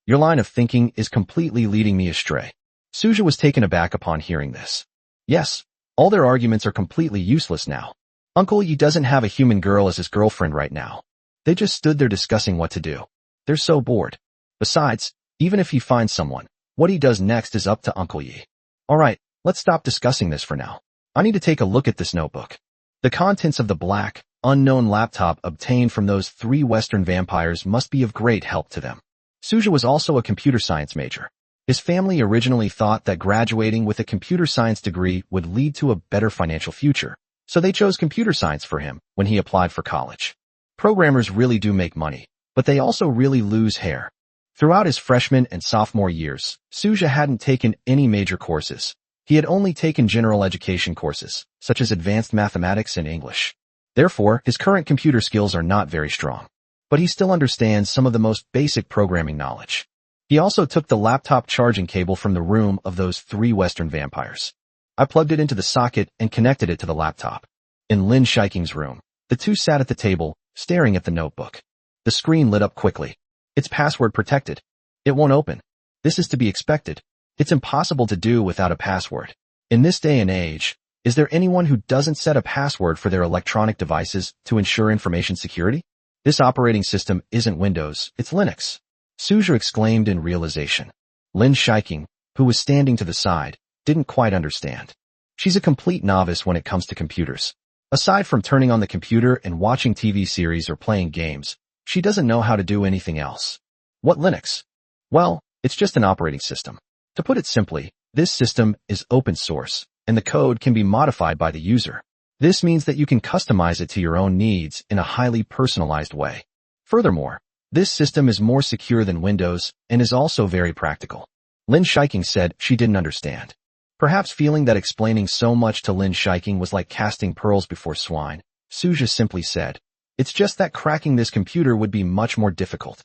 Your line of thinking is completely leading me astray. Su Zhe was taken aback upon hearing this. Yes, all their arguments are completely useless now. Uncle Yi doesn't have a human girl as his girlfriend right now. They just stood there discussing what to do. They're so bored. Besides, even if he finds someone, what he does next is up to Uncle Yi. Alright, let's stop discussing this for now. I need to take a look at this notebook. The contents of the black, unknown laptop obtained from those 3 Western vampires must be of great help to them. Su Zhe was also a computer science major. His family originally thought that graduating with a computer science degree would lead to a better financial future, so they chose computer science for him when he applied for college. Programmers really do make money, but they also really lose hair. Throughout his freshman and sophomore years, Su Zhe hadn't taken any major courses. He had only taken general education courses, such as advanced mathematics and English. Therefore, his current computer skills are not very strong. but he still understands some of the most basic programming knowledge. He also took the laptop charging cable from the room of those 3 Western vampires. I plugged it into the socket and connected it to the laptop. In Lin Shiking's room, the two sat at the table, staring at the notebook. The screen lit up quickly. It's password protected. It won't open. This is to be expected. It's impossible to do without a password. In this day and age, is there anyone who doesn't set a password for their electronic devices to ensure information security? This operating system isn't Windows, it's Linux. Suja exclaimed in realization. Lin Shiking, who was standing to the side, didn't quite understand. She's a complete novice when it comes to computers. Aside from turning on the computer and watching TV series or playing games, she doesn't know how to do anything else. What Linux? Well, it's just an operating system. To put it simply, this system is open source, and the code can be modified by the user. This means that you can customize it to your own needs in a highly personalized way. Furthermore, this system is more secure than Windows and is also very practical. Lin Shiking said she didn't understand. Perhaps feeling that explaining so much to Lin Shiking was like casting pearls before swine, Suja simply said, "It's just that cracking this computer would be much more difficult."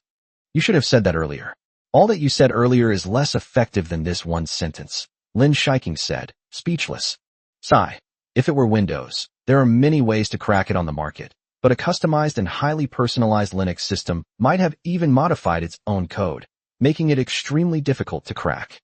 You should have said that earlier. All that you said earlier is less effective than this one sentence, Lin Shiking said, speechless. Sigh. If it were Windows, there are many ways to crack it on the market, but a customized and highly personalized Linux system might have even modified its own code, making it extremely difficult to crack.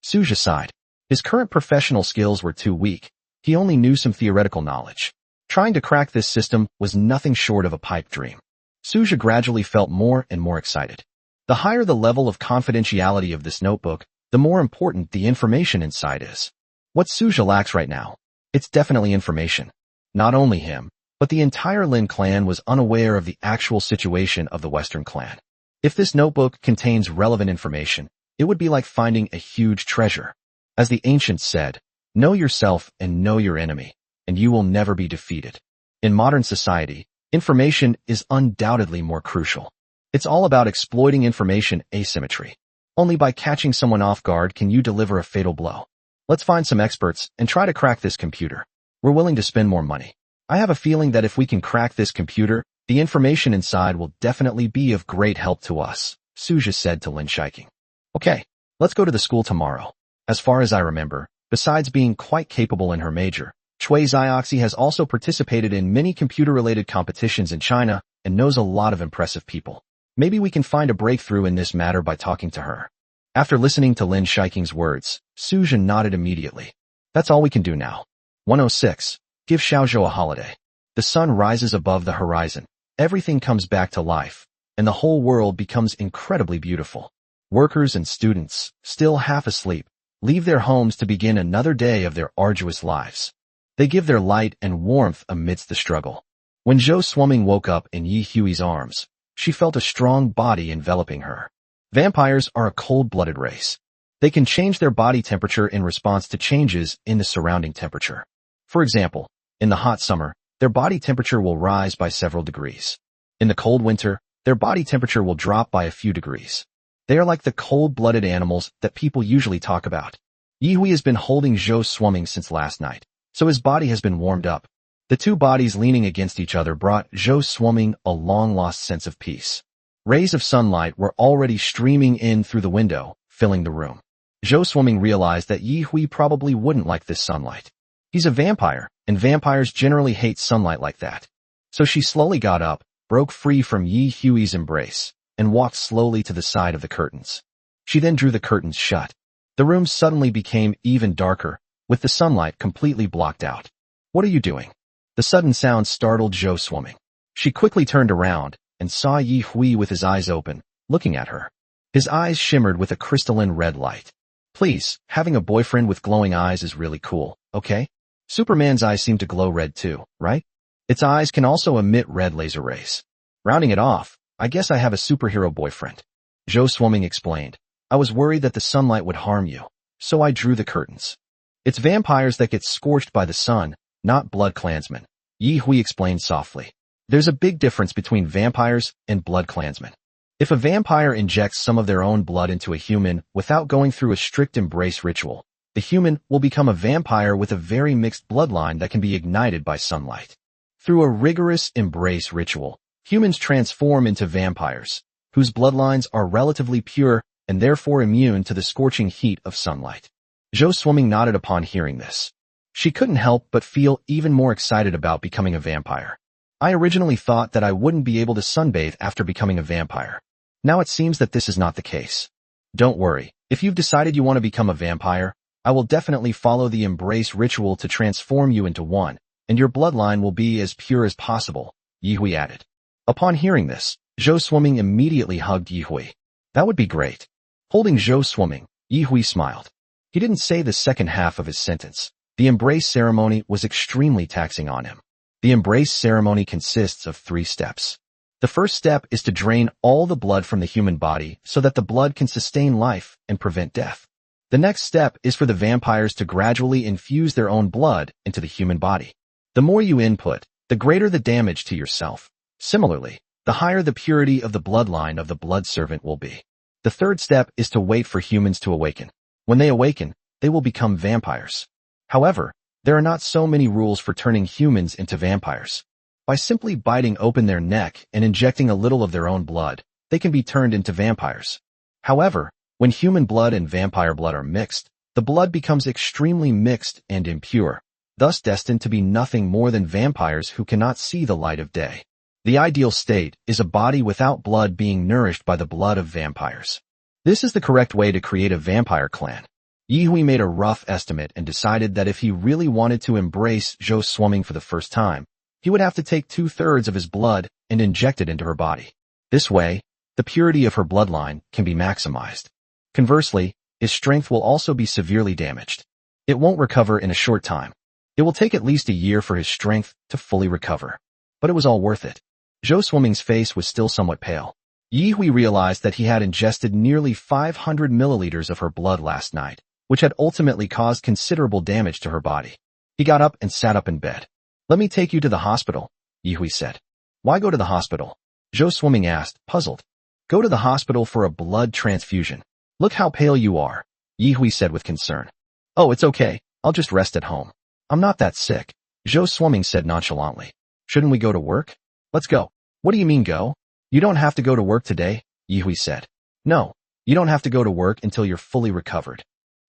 Suja sighed. His current professional skills were too weak. He only knew some theoretical knowledge. Trying to crack this system was nothing short of a pipe dream. Suja gradually felt more and more excited. The higher the level of confidentiality of this notebook, the more important the information inside is. What Suja lacks right now? It's definitely information. Not only him, but the entire Lin clan was unaware of the actual situation of the Western clan. If this notebook contains relevant information, it would be like finding a huge treasure. As the ancients said, know yourself and know your enemy, and you will never be defeated. In modern society, information is undoubtedly more crucial. It's all about exploiting information asymmetry. Only by catching someone off guard can you deliver a fatal blow. Let's find some experts and try to crack this computer. We're willing to spend more money. I have a feeling that if we can crack this computer, the information inside will definitely be of great help to us, Suja said to Lin Shiking. Okay, let's go to the school tomorrow. As far as I remember, besides being quite capable in her major, Chui Zioxi has also participated in many computer-related competitions in China and knows a lot of impressive people. Maybe we can find a breakthrough in this matter by talking to her. After listening to Lin Shiking's words, Suja nodded immediately. That's all we can do now. 106. Give Xiaozhou a holiday. The sun rises above the horizon. Everything comes back to life, and the whole world becomes incredibly beautiful. Workers and students, still half asleep, leave their homes to begin another day of their arduous lives. They give their light and warmth amidst the struggle. When Zhou Swimming woke up in Yi Hui's arms, she felt a strong body enveloping her. Vampires are a cold-blooded race. They can change their body temperature in response to changes in the surrounding temperature. For example, in the hot summer, their body temperature will rise by several degrees. In the cold winter, their body temperature will drop by a few degrees. They are like the cold-blooded animals that people usually talk about. Yi Hui has been holding Zhou Swimming since last night, so his body has been warmed up. The two bodies leaning against each other brought Zhou Swimming a long-lost sense of peace. Rays of sunlight were already streaming in through the window, filling the room. Zhou Swimming realized that Yi Hui probably wouldn't like this sunlight. He's a vampire, and vampires generally hate sunlight like that. So she slowly got up, broke free from Yi Hui's embrace, and walked slowly to the side of the curtains. She then drew the curtains shut. The room suddenly became even darker, with the sunlight completely blocked out. What are you doing? The sudden sound startled Zhou Swimming. She quickly turned around and saw Yi Hui with his eyes open, looking at her. His eyes shimmered with a crystalline red light. Please, having a boyfriend with glowing eyes is really cool, okay? Superman's eyes seem to glow red too, right? Its eyes can also emit red laser rays. Rounding it off, I guess I have a superhero boyfriend. Zhou Swimming explained. I was worried that the sunlight would harm you, so I drew the curtains. It's vampires that get scorched by the sun, not blood clansmen, Yi Hui explained softly. There's a big difference between vampires and blood clansmen. If a vampire injects some of their own blood into a human without going through a strict embrace ritual, the human will become a vampire with a very mixed bloodline that can be ignited by sunlight. Through a rigorous embrace ritual, Humans transform into vampires, whose bloodlines are relatively pure and therefore immune to the scorching heat of sunlight. Zhou Swimming nodded upon hearing this. She couldn't help but feel even more excited about becoming a vampire. I originally thought that I wouldn't be able to sunbathe after becoming a vampire. Now it seems that this is not the case. Don't worry, if you've decided you want to become a vampire, I will definitely follow the embrace ritual to transform you into one, and your bloodline will be as pure as possible, Yihui added. Upon hearing this, Zhou Swimming immediately hugged Yihui. That would be great. Holding Zhou Swimming, Yihui smiled. He didn't say the second half of his sentence. The embrace ceremony was extremely taxing on him. The embrace ceremony consists of 3 steps. The first step is to drain all the blood from the human body so that the blood can sustain life and prevent death. The next step is for the vampires to gradually infuse their own blood into the human body. The more you input, the greater the damage to yourself. Similarly, the higher the purity of the bloodline of the blood servant will be. The third step is to wait for humans to awaken. When they awaken, they will become vampires. However, there are not so many rules for turning humans into vampires. By simply biting open their neck and injecting a little of their own blood, they can be turned into vampires. However, when human blood and vampire blood are mixed, the blood becomes extremely mixed and impure, thus destined to be nothing more than vampires who cannot see the light of day. The ideal state is a body without blood being nourished by the blood of vampires. This is the correct way to create a vampire clan. Yihui made a rough estimate and decided that if he really wanted to embrace Zhou Swimming for the first time, he would have to take 2/3 of his blood and inject it into her body. This way, the purity of her bloodline can be maximized. Conversely, his strength will also be severely damaged. It won't recover in a short time. It will take at least a year for his strength to fully recover. But it was all worth it. Zhou Swimming's face was still somewhat pale. Yihui realized that he had ingested nearly 500 milliliters of her blood last night, which had ultimately caused considerable damage to her body. He got up and sat up in bed. Let me take you to the hospital, Yihui said. Why go to the hospital? Zhou Swimming asked, puzzled. Go to the hospital for a blood transfusion. Look how pale you are, Yihui said with concern. Oh, it's okay. I'll just rest at home. I'm not that sick, Zhou Swimming said nonchalantly. Shouldn't we go to work? Let's go. What do you mean go? You don't have to go to work today, Yihui said. No, you don't have to go to work until you're fully recovered.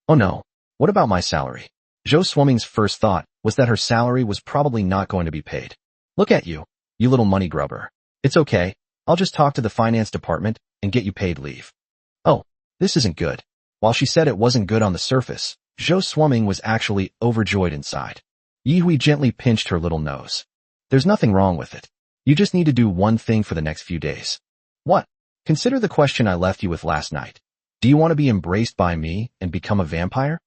Oh no, what about my salary? Zhou Swimming's first thought was that her salary was probably not going to be paid. Look at you, you little money grubber. It's okay, I'll just talk to the finance department and get you paid leave. Oh, this isn't good. While she said it wasn't good on the surface, Zhou Swimming was actually overjoyed inside. Yihui gently pinched her little nose. There's nothing wrong with it. You just need to do one thing for the next few days. What? Consider the question I left you with last night. Do you want to be embraced by me and become a vampire?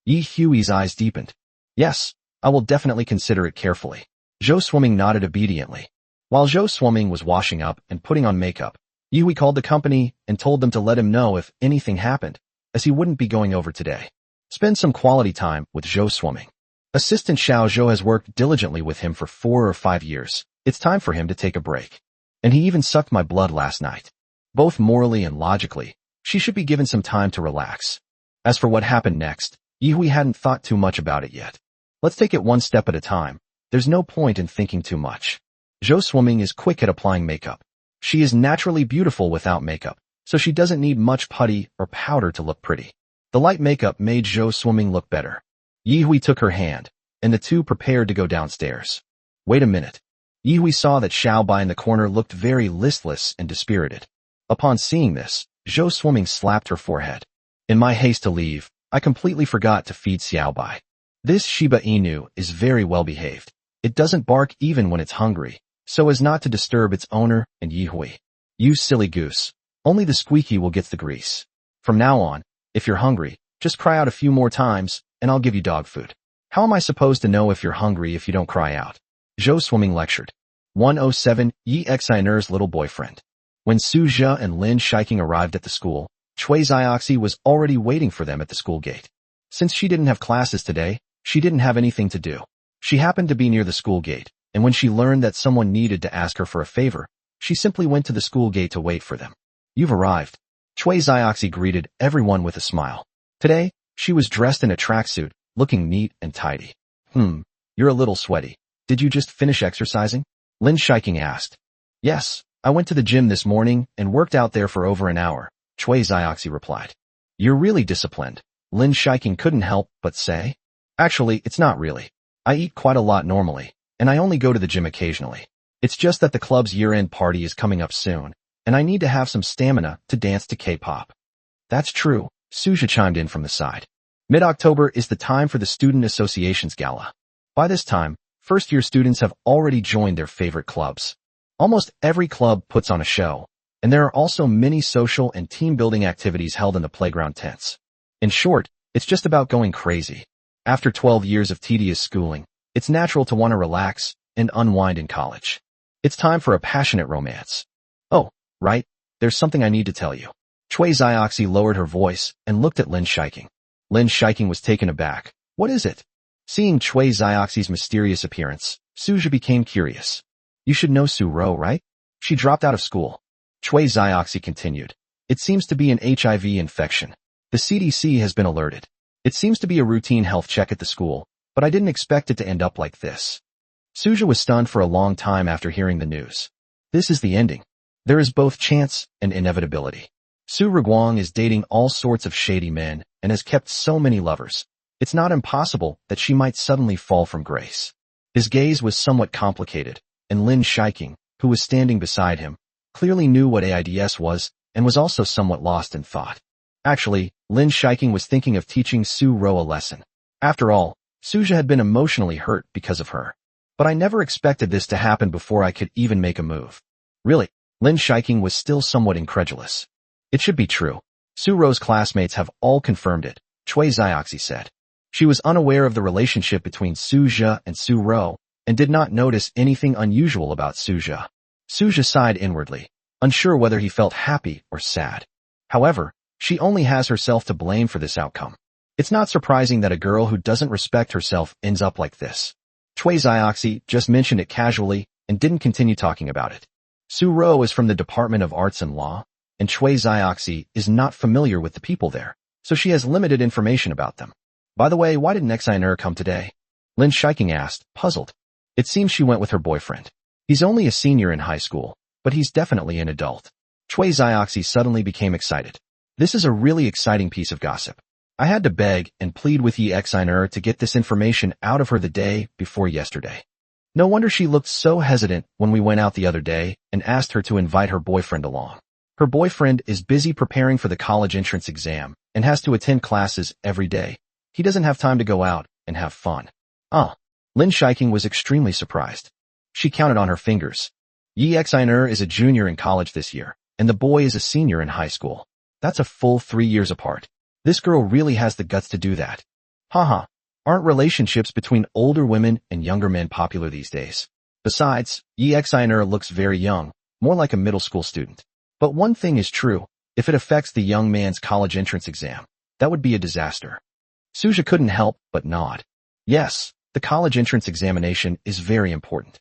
Yihui's eyes deepened. Yes, I will definitely consider it carefully. Zhou Swimming nodded obediently. While Zhou Swimming was washing up and putting on makeup, Yihui called the company and told them to let him know if anything happened, as he wouldn't be going over today. Spend some quality time with Zhou Swimming. Assistant Xiao Zhou has worked diligently with him for 4 or 5 years. It's time for him to take a break. And he even sucked my blood last night. Both morally and logically, she should be given some time to relax. As for what happened next, Yihui hadn't thought too much about it yet. Let's take it one step at a time. There's no point in thinking too much. Zhou Swimming is quick at applying makeup. She is naturally beautiful without makeup, so she doesn't need much putty or powder to look pretty. The light makeup made Zhou Swimming look better. Yihui took her hand, and the two prepared to go downstairs. Wait a minute. Yihui saw that Xiao Bai in the corner looked very listless and dispirited. Upon seeing this, Zhou Swimming slapped her forehead. In my haste to leave, I completely forgot to feed Xiao Bai. This Shiba Inu is very well behaved. It doesn't bark even when it's hungry, so as not to disturb its owner and Yihui. You silly goose. Only the squeaky will get the grease. From now on, if you're hungry, just cry out a few more times, and I'll give you dog food. How am I supposed to know if you're hungry if you don't cry out? Zhou Swimming lectured. 107 Yi Xiner's little boyfriend. When Su Zhe and Lin Shiking arrived at the school, Chui Zioxi was already waiting for them at the school gate. Since she didn't have classes today, she didn't have anything to do. She happened to be near the school gate, and when she learned that someone needed to ask her for a favor, she simply went to the school gate to wait for them. You've arrived. Chui Zioxi greeted everyone with a smile. Today, she was dressed in a tracksuit, looking neat and tidy. You're a little sweaty. Did you just finish exercising? Lin Shiking asked. Yes, I went to the gym this morning and worked out there for over an hour, Chui Zioxi replied. You're really disciplined, Lin Shiking couldn't help but say. Actually, it's not really. I eat quite a lot normally, and I only go to the gym occasionally. It's just that the club's year-end party is coming up soon, and I need to have some stamina to dance to K-pop. That's true, Suja chimed in from the side. Mid-October is the time for the Student Association's gala. By this time, first-year students have already joined their favorite clubs. Almost every club puts on a show, and there are also many social and team-building activities held in the playground tents. In short, it's just about going crazy. After 12 years of tedious schooling, it's natural to want to relax and unwind in college. It's time for a passionate romance. Oh, right, there's something I need to tell you. Chui Zioxi lowered her voice and looked at Lin Shiking. Lin Shiking was taken aback. What is it? Seeing Chui Zioxi's mysterious appearance, Suja became curious. You should know Su Ro, right? She dropped out of school. Chui Zioxi continued. It seems to be an HIV infection. The CDC has been alerted. It seems to be a routine health check at the school, but I didn't expect it to end up like this. Suja was stunned for a long time after hearing the news. This is the ending. There is both chance and inevitability. Su Ruguang is dating all sorts of shady men and has kept so many lovers. It's not impossible that she might suddenly fall from grace. His gaze was somewhat complicated, and Lin Shiking, who was standing beside him, clearly knew what AIDS was and was also somewhat lost in thought. Actually, Lin Shiking was thinking of teaching Su Ro a lesson. After all, Suja had been emotionally hurt because of her. But I never expected this to happen before I could even make a move. Really, Lin Shiking was still somewhat incredulous. It should be true. Su Ro's classmates have all confirmed it, Chui Zioxi said. She was unaware of the relationship between Suja and Su Ro, and did not notice anything unusual about Suja. Suja sighed inwardly, unsure whether he felt happy or sad. However, she only has herself to blame for this outcome. It's not surprising that a girl who doesn't respect herself ends up like this. Chui Zioxi just mentioned it casually and didn't continue talking about it. Su Ro is from the Department of Arts and Law, and Chui Zioxi is not familiar with the people there, so she has limited information about them. By the way, why didn't Xiner come today? Lin Shiking asked, puzzled. It seems she went with her boyfriend. He's only a senior in high school, but he's definitely an adult. Chui Zioxi suddenly became excited. This is a really exciting piece of gossip. I had to beg and plead with Yi Xiner to get this information out of her the day before yesterday. No wonder she looked so hesitant when we went out the other day and asked her to invite her boyfriend along. Her boyfriend is busy preparing for the college entrance exam and has to attend classes every day. He doesn't have time to go out and have fun. Lin Shiking was extremely surprised. She counted on her fingers. Yi Xiner is a junior in college this year, and the boy is a senior in high school. That's a full 3 years apart. This girl really has the guts to do that. Haha, aren't relationships between older women and younger men popular these days? Besides, Yi Xiner looks very young, more like a middle school student. But one thing is true, if it affects the young man's college entrance exam, that would be a disaster. Suja couldn't help but nod. Yes, the college entrance examination is very important.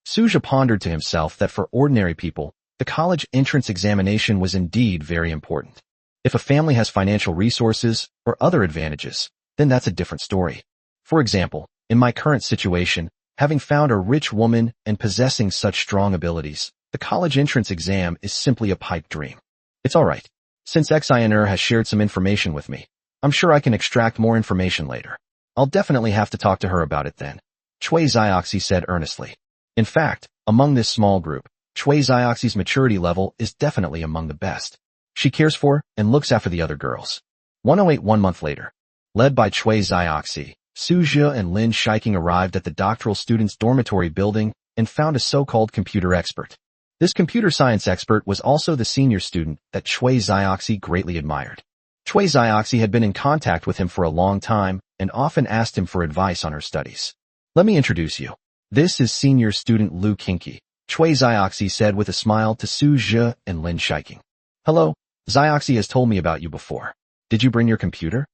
Suja pondered to himself that for ordinary people, the college entrance examination was indeed very important. If a family has financial resources or other advantages, then that's a different story. For example, in my current situation, having found a rich woman and possessing such strong abilities, the college entrance exam is simply a pipe dream. It's alright. Since Xiner has shared some information with me, I'm sure I can extract more information later. I'll definitely have to talk to her about it then, Chui Zioxi said earnestly. In fact, among this small group, Chui Zioxi's maturity level is definitely among the best. She cares for and looks after the other girls. 108 1 month later. Led by Chui Zioxi, Suja and Lin Shiking arrived at the doctoral students' dormitory building and found a so-called computer expert. This computer science expert was also the senior student that Chui Zioxi greatly admired. Chui Zioxi had been in contact with him for a long time and often asked him for advice on her studies. Let me introduce you. This is senior student Lu Kinky, Chui Zioxi said with a smile to Suja and Lin Shiking. Hello, Zioxi has told me about you before. Did you bring your computer?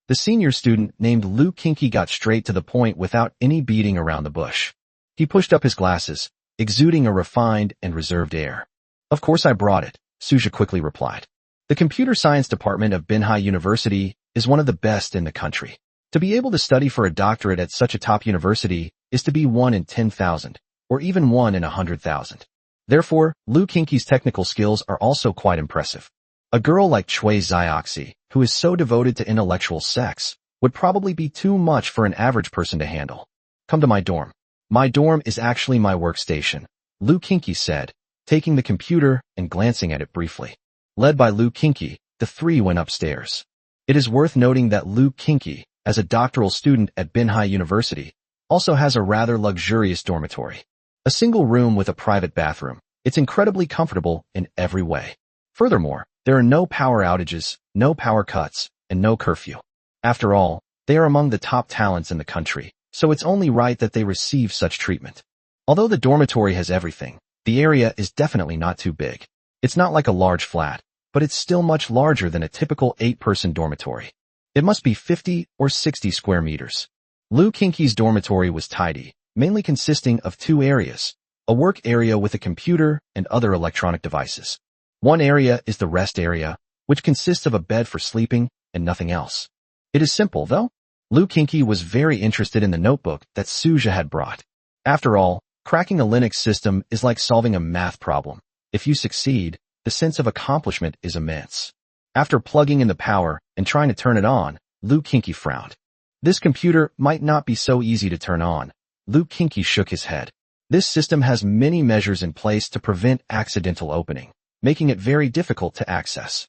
The senior student named Lu Kinky got straight to the point without any beating around the bush. He pushed up his glasses, exuding a refined and reserved air. Of course I brought it, Suja quickly replied. The computer science department of Binhai University is one of the best in the country. To be able to study for a doctorate at such a top university is to be 1 in 10,000, or even 1 in 100,000. Therefore, Liu Qingqi's technical skills are also quite impressive. A girl like Cui Zioxi, who is so devoted to intellectual sex, would probably be too much for an average person to handle. Come to my dorm. My dorm is actually my workstation, Liu Qingqi said, taking the computer and glancing at it briefly. Led by Liu Qingqi, the three went upstairs. It is worth noting that Liu Qingqi, as a doctoral student at Binhai University, also has a rather luxurious dormitory. A single room with a private bathroom. It's incredibly comfortable in every way. Furthermore, there are no power outages, no power cuts, and no curfew. After all, they are among the top talents in the country, so it's only right that they receive such treatment. Although the dormitory has everything, the area is definitely not too big. It's not like a large flat, but it's still much larger than a typical 8-person dormitory. It must be 50 or 60 square meters. Liu Qingqi's dormitory was tidy, mainly consisting of 2 areas, a work area with a computer and other electronic devices. One area is the rest area, which consists of a bed for sleeping and nothing else. It is simple, though. Liu Qingqi was very interested in the notebook that Suja had brought. After all, cracking a Linux system is like solving a math problem. If you succeed, the sense of accomplishment is immense. After plugging in the power and trying to turn it on, Liu Qingqi frowned. This computer might not be so easy to turn on. Liu Qingqi shook his head. This system has many measures in place to prevent accidental opening, making it very difficult to access.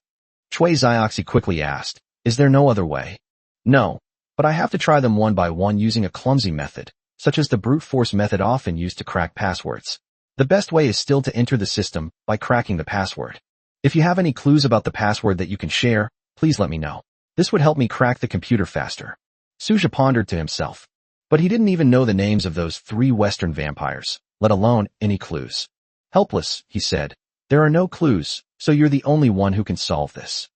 Cui Zioxi quickly asked, "Is there no other way?" "No, but I have to try them one by one using a clumsy method, such as the brute force method often used to crack passwords. The best way is still to enter the system by cracking the password. If you have any clues about the password that you can share, please let me know. This would help me crack the computer faster." Suja pondered to himself. But he didn't even know the names of those 3 Western vampires, let alone any clues. "Helpless," he said. "There are no clues, so you're the only one who can solve this."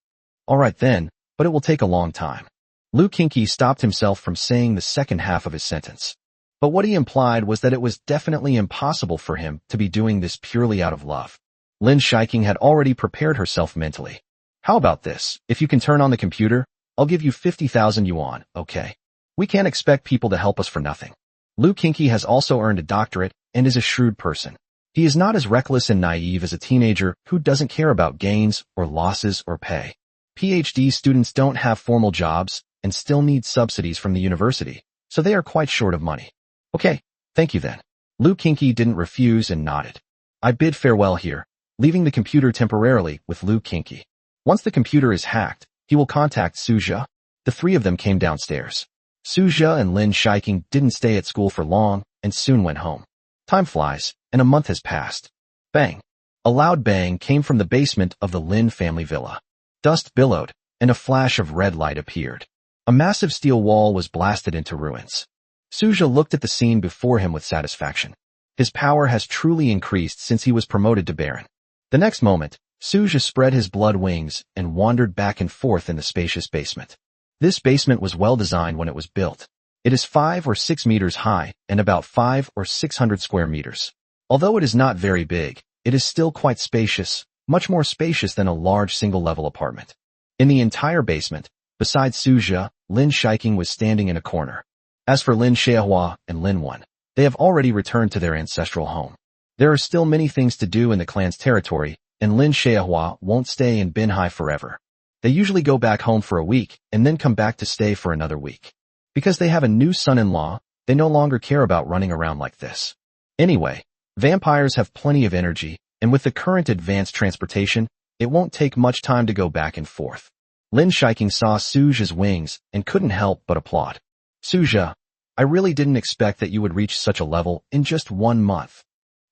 "All right then, but it will take a long time." Liu Qingqi stopped himself from saying the second half of his sentence. But what he implied was that it was definitely impossible for him to be doing this purely out of love. Lin Shiking had already prepared herself mentally. "How about this? If you can turn on the computer, I'll give you 50,000 yuan, okay? We can't expect people to help us for nothing." Liu Qingqi has also earned a doctorate and is a shrewd person. He is not as reckless and naive as a teenager who doesn't care about gains or losses or pay. PhD students don't have formal jobs and still need subsidies from the university, so they are quite short of money. "Okay, thank you then." Liu Qingqi didn't refuse and nodded. "I bid farewell here," leaving the computer temporarily with Liu Qingqi. Once the computer is hacked, he will contact Suja. The 3 of them came downstairs. Suja and Lin Shiking didn't stay at school for long and soon went home. Time flies, and a month has passed. Bang! A loud bang came from the basement of the Lin family villa. Dust billowed, and a flash of red light appeared. A massive steel wall was blasted into ruins. Suja looked at the scene before him with satisfaction. His power has truly increased since he was promoted to Baron. The next moment, Suja spread his blood wings and wandered back and forth in the spacious basement. This basement was well designed when it was built. It is 5 or 6 meters high and about 5 or 600 square meters. Although it is not very big, it is still quite spacious, much more spacious than a large single-level apartment. In the entire basement, besides Suja, Lin Shiking was standing in a corner. As for Lin Xiehua and Lin Wen, they have already returned to their ancestral home. There are still many things to do in the clan's territory, and Lin Xiehua won't stay in Binhai forever. They usually go back home for a week and then come back to stay for another week. Because they have a new son-in-law, they no longer care about running around like this. Anyway, vampires have plenty of energy, and with the current advanced transportation, it won't take much time to go back and forth. Lin Shiking saw Suja's wings and couldn't help but applaud. "Suja, I really didn't expect that you would reach such a level in just 1 month.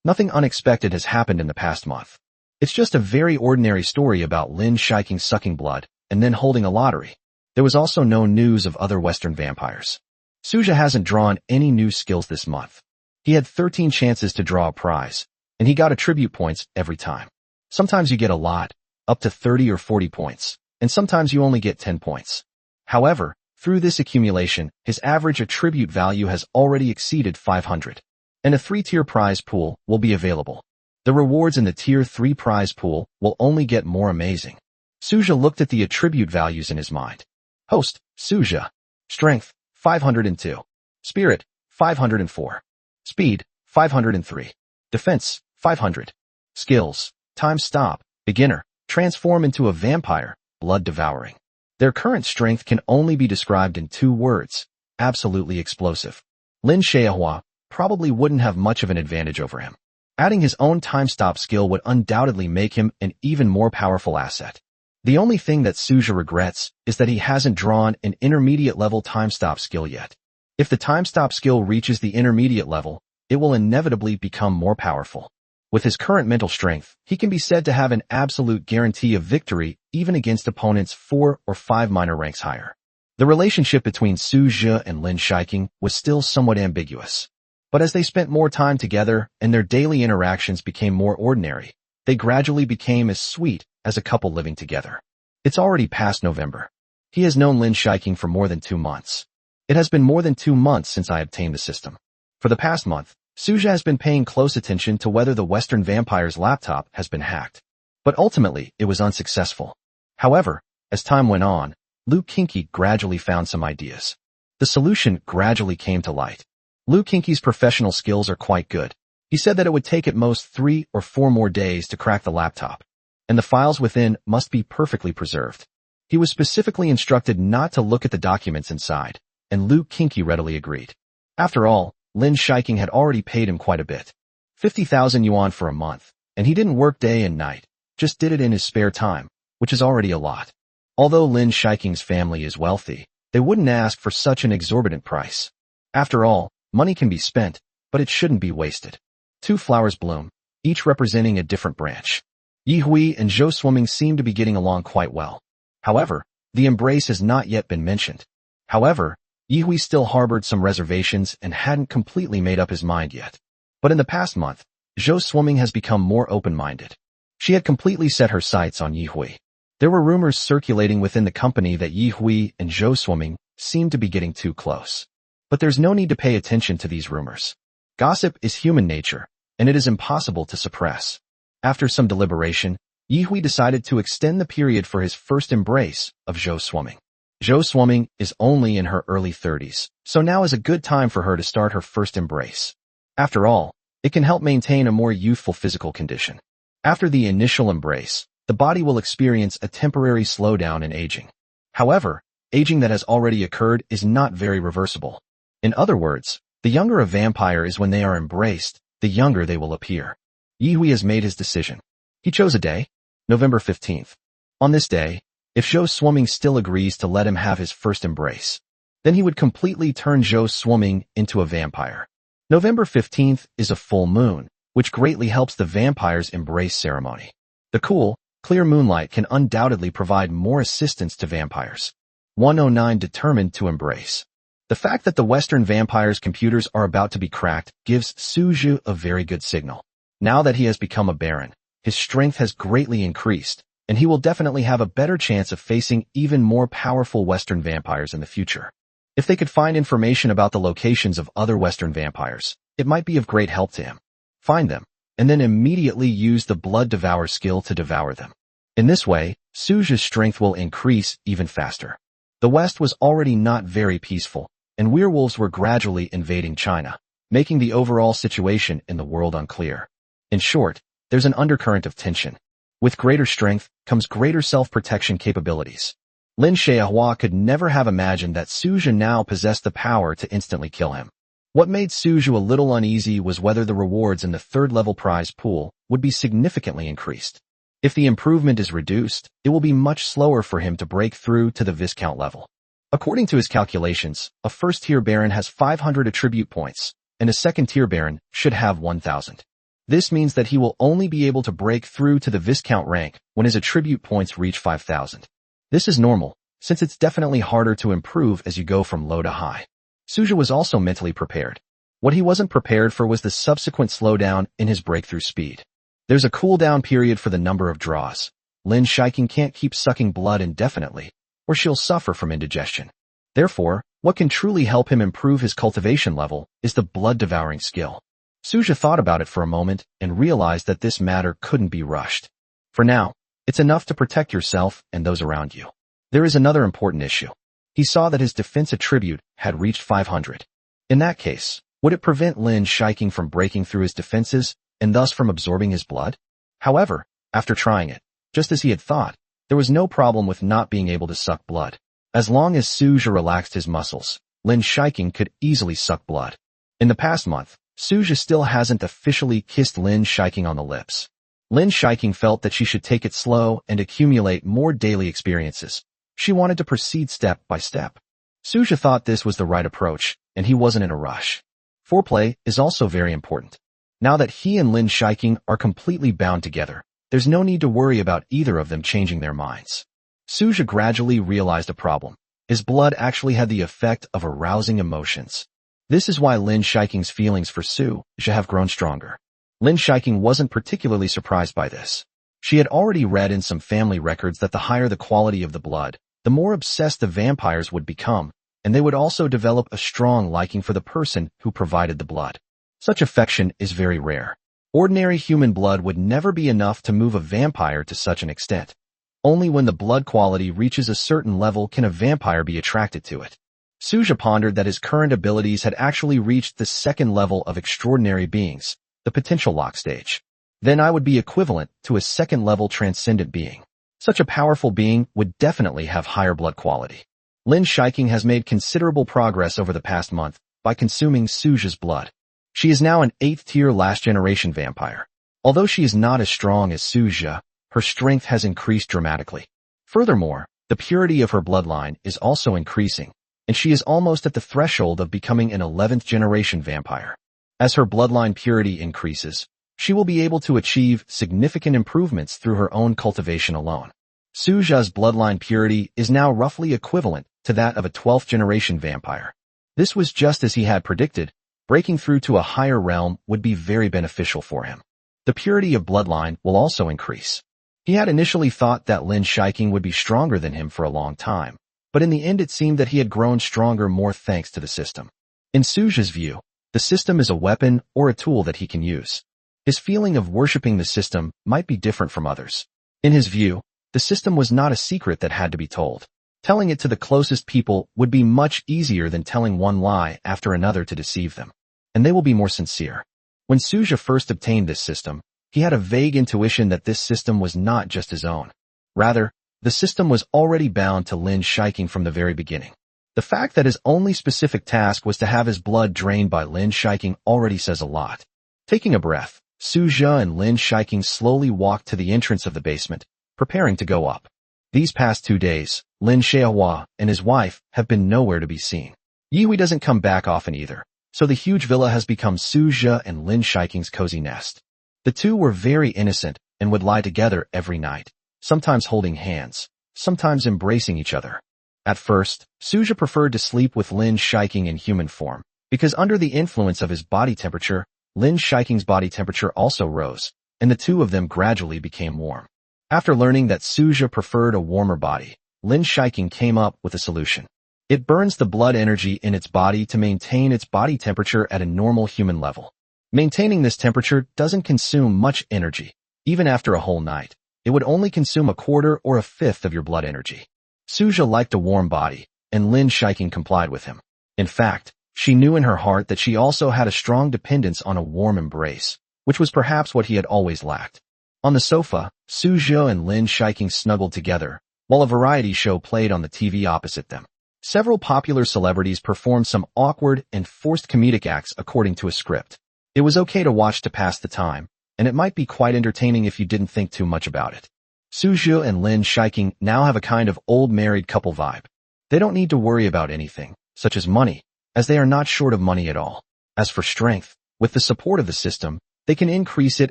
Nothing unexpected has happened in the past month. It's just a very ordinary story about Lin Shiking sucking blood and then holding a lottery. There was also no news of other Western vampires. Suja hasn't drawn any new skills this month. He had 13 chances to draw a prize, and he got attribute points every time. Sometimes you get a lot, up to 30 or 40 points, and sometimes you only get 10 points. However, through this accumulation, his average attribute value has already exceeded 500, and a 3-tier prize pool will be available. The rewards in the Tier 3 prize pool will only get more amazing." Suja looked at the attribute values in his mind. Host, Suja. Strength, 502. Spirit, 504. Speed, 503. Defense, 500. Skills: time stop, beginner, transform into a vampire, blood devouring. Their current strength can only be described in 2 words: absolutely explosive. Lin Xiaohua probably wouldn't have much of an advantage over him. Adding his own time stop skill would undoubtedly make him an even more powerful asset. The only thing that Suja regrets is that he hasn't drawn an intermediate level time stop skill yet. If the time stop skill reaches the intermediate level, it will inevitably become more powerful. With his current mental strength, he can be said to have an absolute guarantee of victory even against opponents 4 or 5 minor ranks higher. The relationship between Su Zhe and Lin Shiking was still somewhat ambiguous. But as they spent more time together and their daily interactions became more ordinary, they gradually became as sweet as a couple living together. It's already past November. He has known Lin Shiking for more than 2 months. It has been more than 2 months since I obtained the system. For the past month, Suja has been paying close attention to whether the Western Vampire's laptop has been hacked. But ultimately, it was unsuccessful. However, as time went on, Lu Kinky gradually found some ideas. The solution gradually came to light. Lu Kinky's professional skills are quite good. He said that it would take at most 3 or 4 more days to crack the laptop, and the files within must be perfectly preserved. He was specifically instructed not to look at the documents inside, and Lu Kinky readily agreed. After all, Lin Shiking had already paid him quite a bit. 50,000 yuan for a month, and he didn't work day and night, just did it in his spare time, which is already a lot. Although Lin Shiking's family is wealthy, they wouldn't ask for such an exorbitant price. After all, money can be spent, but it shouldn't be wasted. 2 flowers bloom, each representing a different branch. Yi Hui and Zhou Swimming seem to be getting along quite well. However, the embrace has not yet been mentioned. However, Yi Hui still harbored some reservations and hadn't completely made up his mind yet. But in the past month, Zhou Swimming has become more open-minded. She had completely set her sights on Yi Hui. There were rumors circulating within the company that Yi Hui and Zhou Swimming seemed to be getting too close. But there's no need to pay attention to these rumors. Gossip is human nature, and it is impossible to suppress. After some deliberation, Yi Hui decided to extend the period for his first embrace of Zhou Swimming. Zhou Swimming is only in her early 30s, so now is a good time for her to start her first embrace. After all, it can help maintain a more youthful physical condition. After the initial embrace, the body will experience a temporary slowdown in aging. However, aging that has already occurred is not very reversible. In other words, the younger a vampire is when they are embraced, the younger they will appear. Yi Hui has made his decision. He chose a day, November 15th. On this day, if Zhou Swimming still agrees to let him have his first embrace, then he would completely turn Zhou Swimming into a vampire. November 15th is a full moon, which greatly helps the vampire's embrace ceremony. The cool, clear moonlight can undoubtedly provide more assistance to vampires. 109 determined to embrace. The fact that the Western vampire's computers are about to be cracked gives Su Zhu a very good signal. Now that he has become a baron, his strength has greatly increased, and he will definitely have a better chance of facing even more powerful Western vampires in the future. If they could find information about the locations of other Western vampires, it might be of great help to him. Find them, and then immediately use the Blood Devour skill to devour them. In this way, Suja's strength will increase even faster. The West was already not very peaceful, and werewolves were gradually invading China, making the overall situation in the world unclear. In short, there's an undercurrent of tension. With greater strength comes greater self-protection capabilities. Lin Xiaohua could never have imagined that Suja now possessed the power to instantly kill him. What made Suja a little uneasy was whether the rewards in the 3rd-level prize pool would be significantly increased. If the improvement is reduced, it will be much slower for him to break through to the Viscount level. According to his calculations, a first-tier baron has 500 attribute points, and a second-tier baron should have 1,000. This means that he will only be able to break through to the Viscount rank when his attribute points reach 5,000. This is normal, since it's definitely harder to improve as you go from low to high. Suja was also mentally prepared. What he wasn't prepared for was the subsequent slowdown in his breakthrough speed. There's a cooldown period for the number of draws. Lin Shiking can't keep sucking blood indefinitely, or she'll suffer from indigestion. Therefore, what can truly help him improve his cultivation level is the blood-devouring skill. Suja thought about it for a moment and realized that this matter couldn't be rushed. For now, it's enough to protect yourself and those around you. There is another important issue. He saw that his defense attribute had reached 500. In that case, would it prevent Lin Shiking from breaking through his defenses and thus from absorbing his blood? However, after trying it, just as he had thought, there was no problem with not being able to suck blood. As long as Suja relaxed his muscles, Lin Shiking could easily suck blood. In the past month, Suja still hasn't officially kissed Lin Shiking on the lips. Lin Shiking felt that she should take it slow and accumulate more daily experiences. She wanted to proceed step by step. Suja thought this was the right approach, and he wasn't in a rush. Foreplay is also very important. Now that he and Lin Shiking are completely bound together, there's no need to worry about either of them changing their minds. Suja gradually realized a problem. His blood actually had the effect of arousing emotions. This is why Lin Shiking's feelings for Suja have grown stronger. Lin Shiking wasn't particularly surprised by this. She had already read in some family records that the higher the quality of the blood, the more obsessed the vampires would become, and they would also develop a strong liking for the person who provided the blood. Such affection is very rare. Ordinary human blood would never be enough to move a vampire to such an extent. Only when the blood quality reaches a certain level can a vampire be attracted to it. Suja pondered that his current abilities had actually reached the second level of extraordinary beings, the potential lock stage. Then I would be equivalent to a second-level transcendent being. Such a powerful being would definitely have higher blood quality. Lin Shiking has made considerable progress over the past month by consuming Suja's blood. She is now an 8th-tier last-generation vampire. Although she is not as strong as Suja, her strength has increased dramatically. Furthermore, the purity of her bloodline is also increasing, and she is almost at the threshold of becoming an 11th-generation vampire. As her bloodline purity increases, she will be able to achieve significant improvements through her own cultivation alone. Suja's bloodline purity is now roughly equivalent to that of a 12th-generation vampire. This was just as he had predicted. Breaking through to a higher realm would be very beneficial for him. The purity of bloodline will also increase. He had initially thought that Lin Shiking would be stronger than him for a long time, but in the end it seemed that he had grown stronger more thanks to the system. In Suja's view, the system is a weapon or a tool that he can use. His feeling of worshipping the system might be different from others. In his view, the system was not a secret that had to be told. Telling it to the closest people would be much easier than telling one lie after another to deceive them. And they will be more sincere. When Suja first obtained this system, he had a vague intuition that this system was not just his own. Rather, the system was already bound to Lin Shiking from the very beginning. The fact that his only specific task was to have his blood drained by Lin Shiking already says a lot. Taking a breath, Suja and Lin Shiking slowly walked to the entrance of the basement, preparing to go up. These past 2 days, Lin Xiaohua and his wife have been nowhere to be seen. Yihui doesn't come back often either, so the huge villa has become Suja and Lin Shiking's cozy nest. The two were very innocent and would lie together every night, sometimes holding hands, sometimes embracing each other. At first, Suja preferred to sleep with Lin Shiking in human form, because under the influence of his body temperature, Lin Shiking's body temperature also rose, and the two of them gradually became warm. After learning that Suja preferred a warmer body, Lin Shiking came up with a solution. It burns the blood energy in its body to maintain its body temperature at a normal human level. Maintaining this temperature doesn't consume much energy. Even after a whole night, it would only consume a quarter or a fifth of your blood energy. Suja liked a warm body, and Lin Shiking complied with him. In fact, she knew in her heart that she also had a strong dependence on a warm embrace, which was perhaps what he had always lacked. On the sofa, Suja and Lin Shiking snuggled together, while a variety show played on the TV opposite them. Several popular celebrities performed some awkward and forced comedic acts according to a script. It was okay to watch to pass the time, and it might be quite entertaining if you didn't think too much about it. Suja and Lin Shiking now have a kind of old married couple vibe. They don't need to worry about anything, such as money, as they are not short of money at all. As for strength, with the support of the system, they can increase it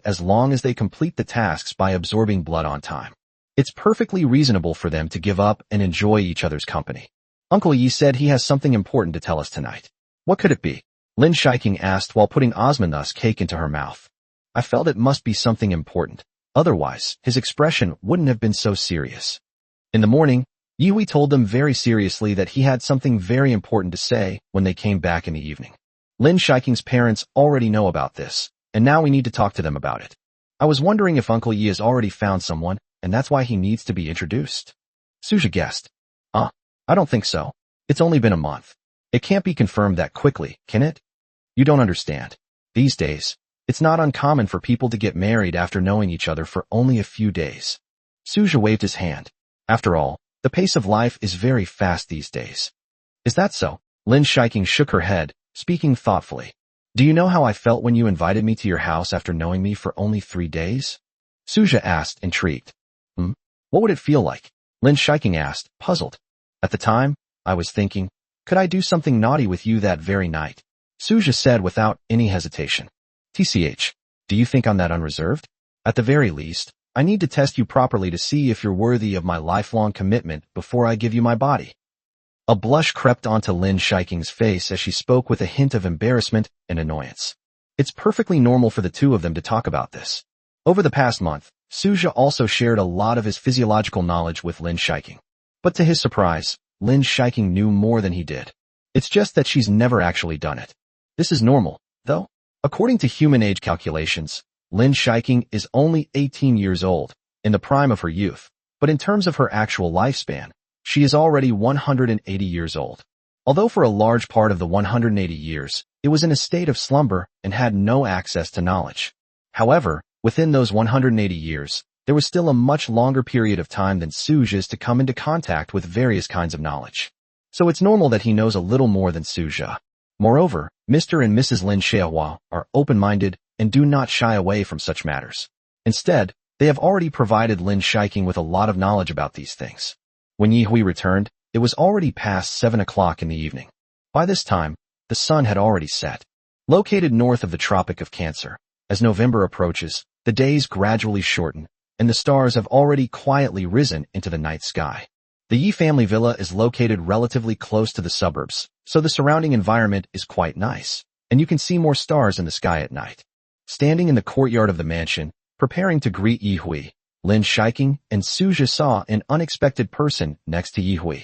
as long as they complete the tasks by absorbing blood on time. It's perfectly reasonable for them to give up and enjoy each other's company. Uncle Yi said he has something important to tell us tonight. What could it be? Lin Shiking asked while putting Osmanthus cake into her mouth. I felt it must be something important. Otherwise, his expression wouldn't have been so serious. In the morning, Yihui told them very seriously that he had something very important to say when they came back in the evening. Lin Shiking's parents already know about this, and now we need to talk to them about it. I was wondering if Uncle Yi has already found someone, and that's why he needs to be introduced. Suja guessed. I don't think so. It's only been a month. It can't be confirmed that quickly, can it? You don't understand. These days, It's not uncommon for people to get married after knowing each other for only a few days. Suja waved his hand. After all, the pace of life is very fast these days. Is that so? Lin Shiking shook her head, speaking thoughtfully. Do you know how I felt when you invited me to your house after knowing me for only 3 days? Suja asked, intrigued. What would it feel like? Lin Shiking asked, puzzled. At the time, I was thinking, could I do something naughty with you that very night? Suja said without any hesitation. TCH, do you think I'm that unreserved? At the very least, I need to test you properly to see if you're worthy of my lifelong commitment before I give you my body. A blush crept onto Lin Shiking's face as she spoke with a hint of embarrassment and annoyance. It's perfectly normal for the two of them to talk about this. Over the past month, Suja also shared a lot of his physiological knowledge with Lin Shiking. But to his surprise, Lin Shiking knew more than he did. It's just that she's never actually done it. This is normal, though. According to human age calculations, Lin Shiking is only 18 years old, in the prime of her youth, but in terms of her actual lifespan, she is already 180 years old. Although for a large part of the 180 years, it was in a state of slumber and had no access to knowledge. However, within those 180 years, there was still a much longer period of time than Suja's to come into contact with various kinds of knowledge. So it's normal that he knows a little more than Suja. Moreover, Mr. and Mrs. Lin Xiaohua are open-minded and do not shy away from such matters. Instead, they have already provided Lin Shiking with a lot of knowledge about these things. When Yi Hui returned, it was already past 7 o'clock in the evening. By this time, the sun had already set. Located north of the Tropic of Cancer, as November approaches, the days gradually shorten, and the stars have already quietly risen into the night sky. The Yi family villa is located relatively close to the suburbs, so the surrounding environment is quite nice, and you can see more stars in the sky at night. Standing in the courtyard of the mansion, preparing to greet Yi Hui, Lin Shiking and Suja saw an unexpected person next to Yi Hui.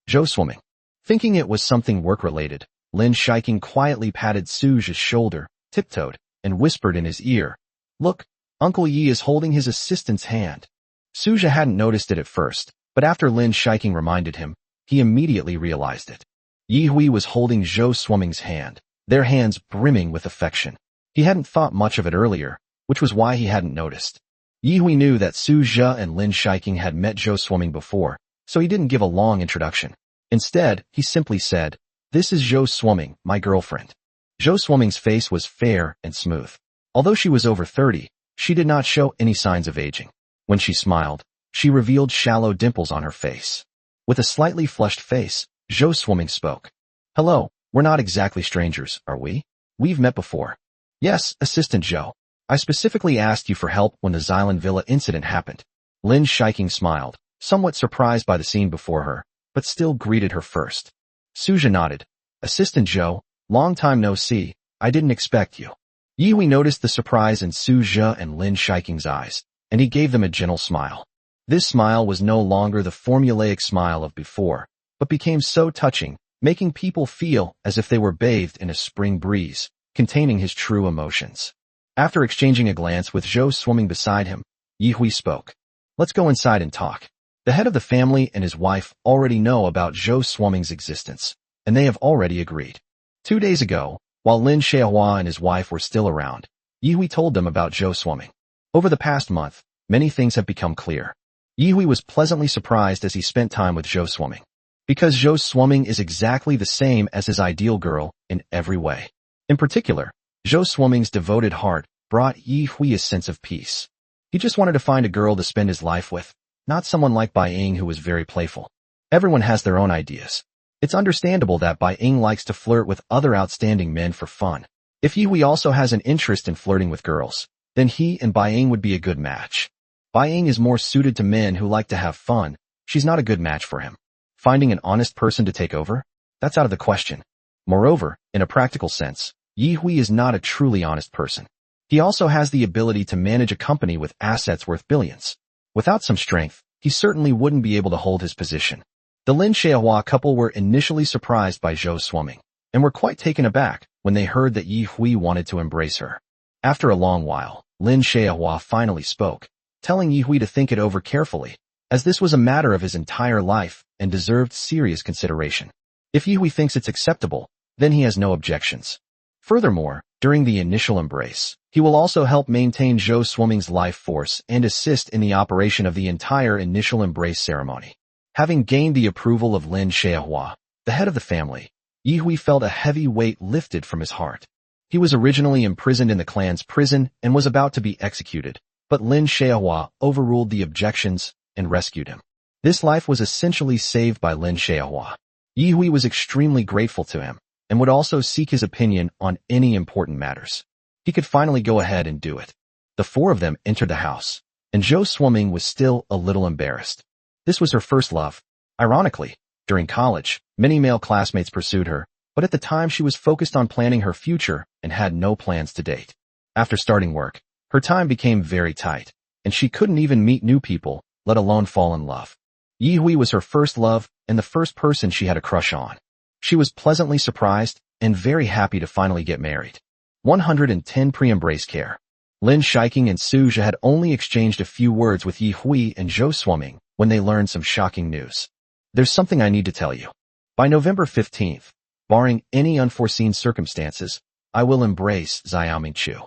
Zhou Swimming. Thinking it was something work-related, Lin Shiking quietly patted Suja's shoulder, tiptoed, and whispered in his ear, "Look, Uncle Yi is holding his assistant's hand." Suja hadn't noticed it at first, but after Lin Shiking reminded him, he immediately realized it. Yi Hui was holding Zhou Swimming's hand, their hands brimming with affection. He hadn't thought much of it earlier, which was why he hadn't noticed. Yi Hui knew that Suja and Lin Shiking had met Zhou Swimming before, so he didn't give a long introduction. Instead, he simply said, "This is Zhou Swimming, my girlfriend." Zhou Swimming's face was fair and smooth. Although she was over 30, she did not show any signs of aging. When she smiled, she revealed shallow dimples on her face. With a slightly flushed face, Zhou Swimming spoke. "Hello, we're not exactly strangers, are we? We've met before." "Yes, Assistant Zhou. I specifically asked you for help when the Xylan Villa incident happened." Lin Shiking smiled, somewhat surprised by the scene before her, but still greeted her first. Suja nodded. "Assistant Zhou, long time no see, I didn't expect you." Yi Hui noticed the surprise in Suja and Lin Shiking's eyes, and he gave them a gentle smile. This smile was no longer the formulaic smile of before, but became so touching, making people feel as if they were bathed in a spring breeze, containing his true emotions. After exchanging a glance with Zhou Swimming beside him, Yi Hui spoke. "Let's go inside and talk." The head of the family and his wife already know about Zhou Swimming's existence, and they have already agreed. 2 days ago, while Lin Xiaohua and his wife were still around, Yi Hui told them about Zhou Swimming. Over the past month, many things have become clear. Yi Hui was pleasantly surprised as he spent time with Zhou Swimming, because Zhou Swimming is exactly the same as his ideal girl in every way. In particular, Zhou Swimming's devoted heart brought Yi Hui a sense of peace. He just wanted to find a girl to spend his life with, not someone like Bai Ying who was very playful. Everyone has their own ideas. It's understandable that Bai Ying likes to flirt with other outstanding men for fun. If Yi Hui also has an interest in flirting with girls, then he and Bai Ying would be a good match. Bai Ying is more suited to men who like to have fun. She's not a good match for him. Finding an honest person to take over? That's out of the question. Moreover, in a practical sense, Yi Hui is not a truly honest person. He also has the ability to manage a company with assets worth billions. Without some strength, he certainly wouldn't be able to hold his position. The Lin Xiaohua couple were initially surprised by Zhou Swimming, and were quite taken aback when they heard that Yi Hui wanted to embrace her. After a long while, Lin Xiaohua finally spoke, telling Yi Hui to think it over carefully, as this was a matter of his entire life and deserved serious consideration. If Yi Hui thinks it's acceptable, then he has no objections. Furthermore, during the initial embrace, He will also help maintain Zhou Swimming's life force and assist in the operation of the entire initial embrace ceremony. Having gained the approval of Lin Xiaohua, the head of the family, Yi Hui felt a heavy weight lifted from his heart. He was originally imprisoned in the clan's prison and was about to be executed, but Lin Xiaohua overruled the objections and rescued him. This life was essentially saved by Lin Xiaohua. Yi Hui was extremely grateful to him and would also seek his opinion on any important matters. He could finally go ahead and do it. The four of them entered the house, and Zhou Swimming was still a little embarrassed. This was her first love. Ironically, during college, many male classmates pursued her, but at the time she was focused on planning her future and had no plans to date. After starting work, her time became very tight, and she couldn't even meet new people, let alone fall in love. Yi Hui was her first love and the first person she had a crush on. She was pleasantly surprised and very happy to finally get married. 110 Pre-embrace care. Lin Shiking and Su Zhe had only exchanged a few words with Yi Hui and Zhou Swimming when they learned some shocking news. There's something I need to tell you. By November 15th, barring any unforeseen circumstances, I will embrace Xiaoming Chu.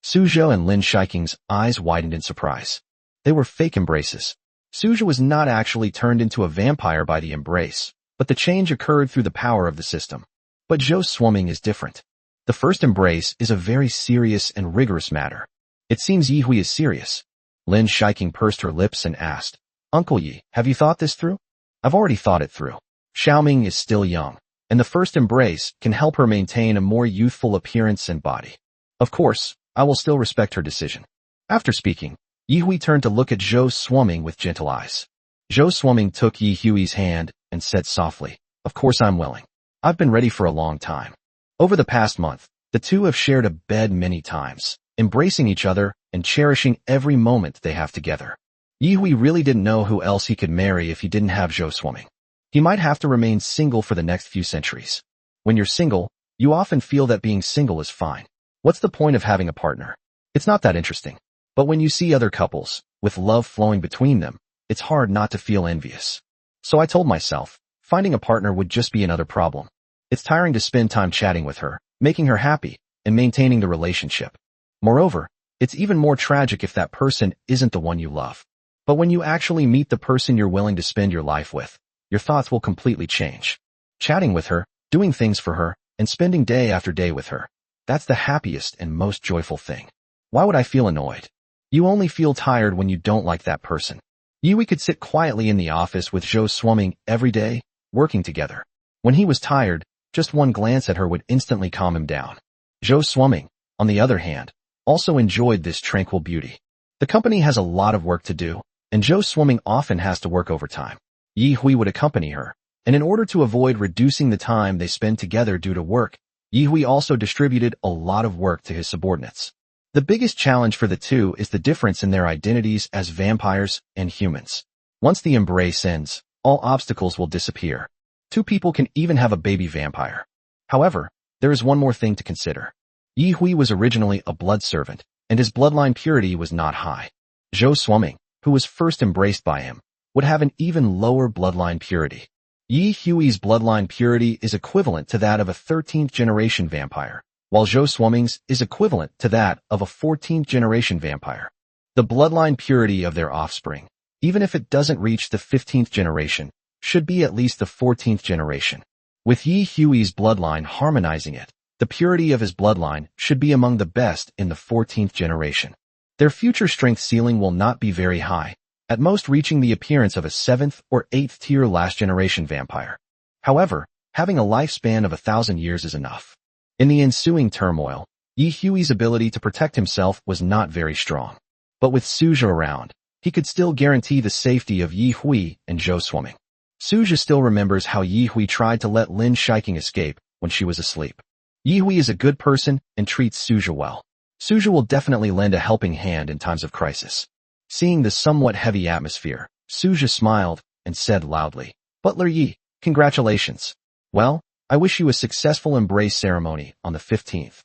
Su Zhe and Lin Shiking's eyes widened in surprise. They were fake embraces. Su Zhe was not actually turned into a vampire by the embrace, but the change occurred through the power of the system. But Zhou Swimming is different. The first embrace is a very serious and rigorous matter. It seems Yi Hui is serious. Lin Shiking pursed her lips and asked, Uncle Yi, have you thought this through? I've already thought it through. Xiaoming is still young, and the first embrace can help her maintain a more youthful appearance and body. Of course, I will still respect her decision. After speaking, Yi Hui turned to look at Zhou Swimming with gentle eyes. Zhou Swimming took Yi Hui's hand and said softly, Of course I'm willing. I've been ready for a long time. Over the past month, the two have shared a bed many times, embracing each other and cherishing every moment they have together. Yi Hui really didn't know who else he could marry if he didn't have Zhou Swimming. He might have to remain single for the next few centuries. When you're single, you often feel that being single is fine. What's the point of having a partner? It's not that interesting. But when you see other couples, with love flowing between them, it's hard not to feel envious. So I told myself, finding a partner would just be another problem. It's tiring to spend time chatting with her, making her happy, and maintaining the relationship. Moreover, it's even more tragic if that person isn't the one you love. But when you actually meet the person you're willing to spend your life with, your thoughts will completely change. Chatting with her, doing things for her, and spending day after day with her. That's the happiest and most joyful thing. Why would I feel annoyed? You only feel tired when you don't like that person. Yi Hui could sit quietly in the office with Zhou Swimming every day, working together. When he was tired, just one glance at her would instantly calm him down. Zhou Swimming, on the other hand, also enjoyed this tranquil beauty. The company has a lot of work to do, and Zhou Swimming often has to work overtime. Yi Hui would accompany her, and in order to avoid reducing the time they spend together due to work, Yi Hui also distributed a lot of work to his subordinates. The biggest challenge for the two is the difference in their identities as vampires and humans. Once the embrace ends, all obstacles will disappear. Two people can even have a baby vampire. However, there is one more thing to consider. Yi Hui was originally a blood servant, and his bloodline purity was not high. Zhou Swimming, who was first embraced by him, would have an even lower bloodline purity. Yi Hui's bloodline purity is equivalent to that of a 13th generation vampire, while Zhou Swimming's is equivalent to that of a 14th generation vampire. The bloodline purity of their offspring, even if it doesn't reach the 15th generation, should be at least the 14th generation. With Yi Hui's bloodline harmonizing it, the purity of his bloodline should be among the best in the 14th generation. Their future strength ceiling will not be very high, at most reaching the appearance of a 7th or 8th tier last generation vampire. However, having a lifespan of 1,000 years is enough. In the ensuing turmoil, Yi Hui's ability to protect himself was not very strong. But with Su Zhe around, he could still guarantee the safety of Yi Hui and Zhou Swimming. Su Zhe still remembers how Yi Hui tried to let Lin Shiking escape when she was asleep. Yi Hui is a good person and treats Su Zhe well. Su Zhe will definitely lend a helping hand in times of crisis. Seeing the somewhat heavy atmosphere, Su Zhe smiled and said loudly, Butler Yi, congratulations. Well, I wish you a successful embrace ceremony on the 15th.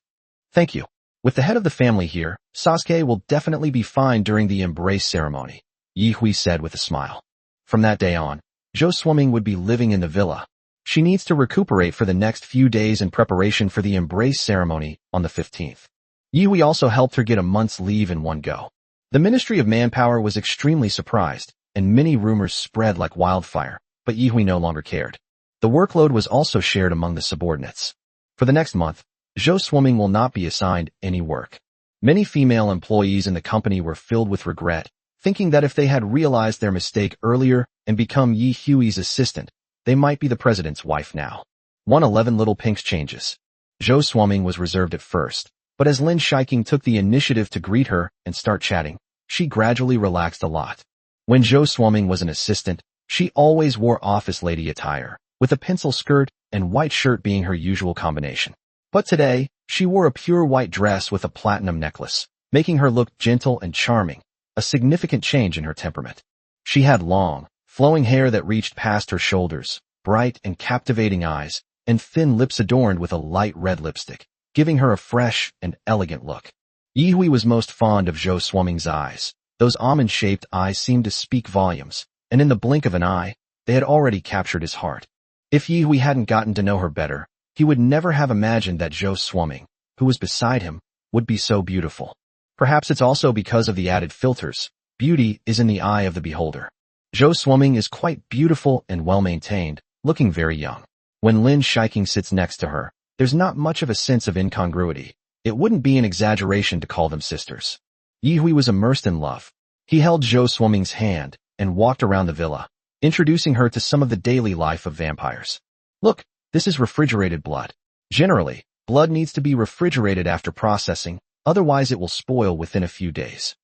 Thank you. With the head of the family here, Sasuke will definitely be fine during the embrace ceremony, Yi Hui said with a smile. From that day on, Zhou Swimming would be living in the villa. She needs to recuperate for the next few days in preparation for the embrace ceremony on the 15th. Yihui also helped her get a month's leave in one go. The Ministry of Manpower was extremely surprised, and many rumors spread like wildfire, but Yihui no longer cared. The workload was also shared among the subordinates. For the next month, Zhou Shuoming will not be assigned any work. Many female employees in the company were filled with regret, thinking that if they had realized their mistake earlier and become Yi Hui's assistant, they might be the president's wife now. 111 Little Pink's changes. Zhou Shuoming was reserved at first, but as Lin Shiking took the initiative to greet her and start chatting, she gradually relaxed a lot. When Zhou Shuoming was an assistant, she always wore office lady attire, with a pencil skirt and white shirt being her usual combination. But today, she wore a pure white dress with a platinum necklace, making her look gentle and charming, a significant change in her temperament. She had long, flowing hair that reached past her shoulders, bright and captivating eyes, and thin lips adorned with a light red lipstick, giving her a fresh and elegant look. Yihui was most fond of Zhou Shuoming's eyes. Those almond-shaped eyes seemed to speak volumes, and in the blink of an eye, they had already captured his heart. If Yihui hadn't gotten to know her better, he would never have imagined that Zhou Shuoming, who was beside him, would be so beautiful. Perhaps it's also because of the added filters. Beauty is in the eye of the beholder. Zhou Shuoming is quite beautiful and well-maintained, looking very young. When Lin Shiking sits next to her, there's not much of a sense of incongruity. It wouldn't be an exaggeration to call them sisters. Yihui was immersed in love. He held Zhou Shuoming's hand and walked around the villa, introducing her to some of the daily life of vampires. Look, this is refrigerated blood. Generally, blood needs to be refrigerated after processing, otherwise it will spoil within a few days.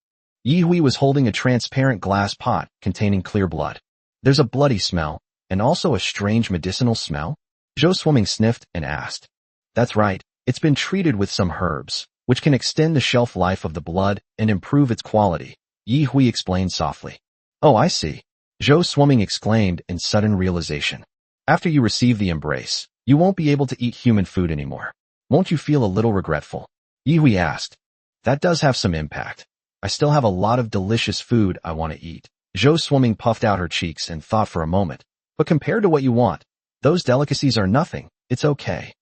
Yihui was holding a transparent glass pot containing clear blood. There's a bloody smell, and also a strange medicinal smell? Zhou Shuoming sniffed and asked. That's right, it's been treated with some herbs, which can extend the shelf life of the blood and improve its quality, Yihui explained softly. Oh, I see. Zhou Shuoming exclaimed in sudden realization. After you receive the embrace, you won't be able to eat human food anymore. Won't you feel a little regretful? Yihui asked. That does have some impact. I still have a lot of delicious food I want to eat. Zhou Shuoming puffed out her cheeks and thought for a moment. But compared to what you want, those delicacies are nothing. It's okay.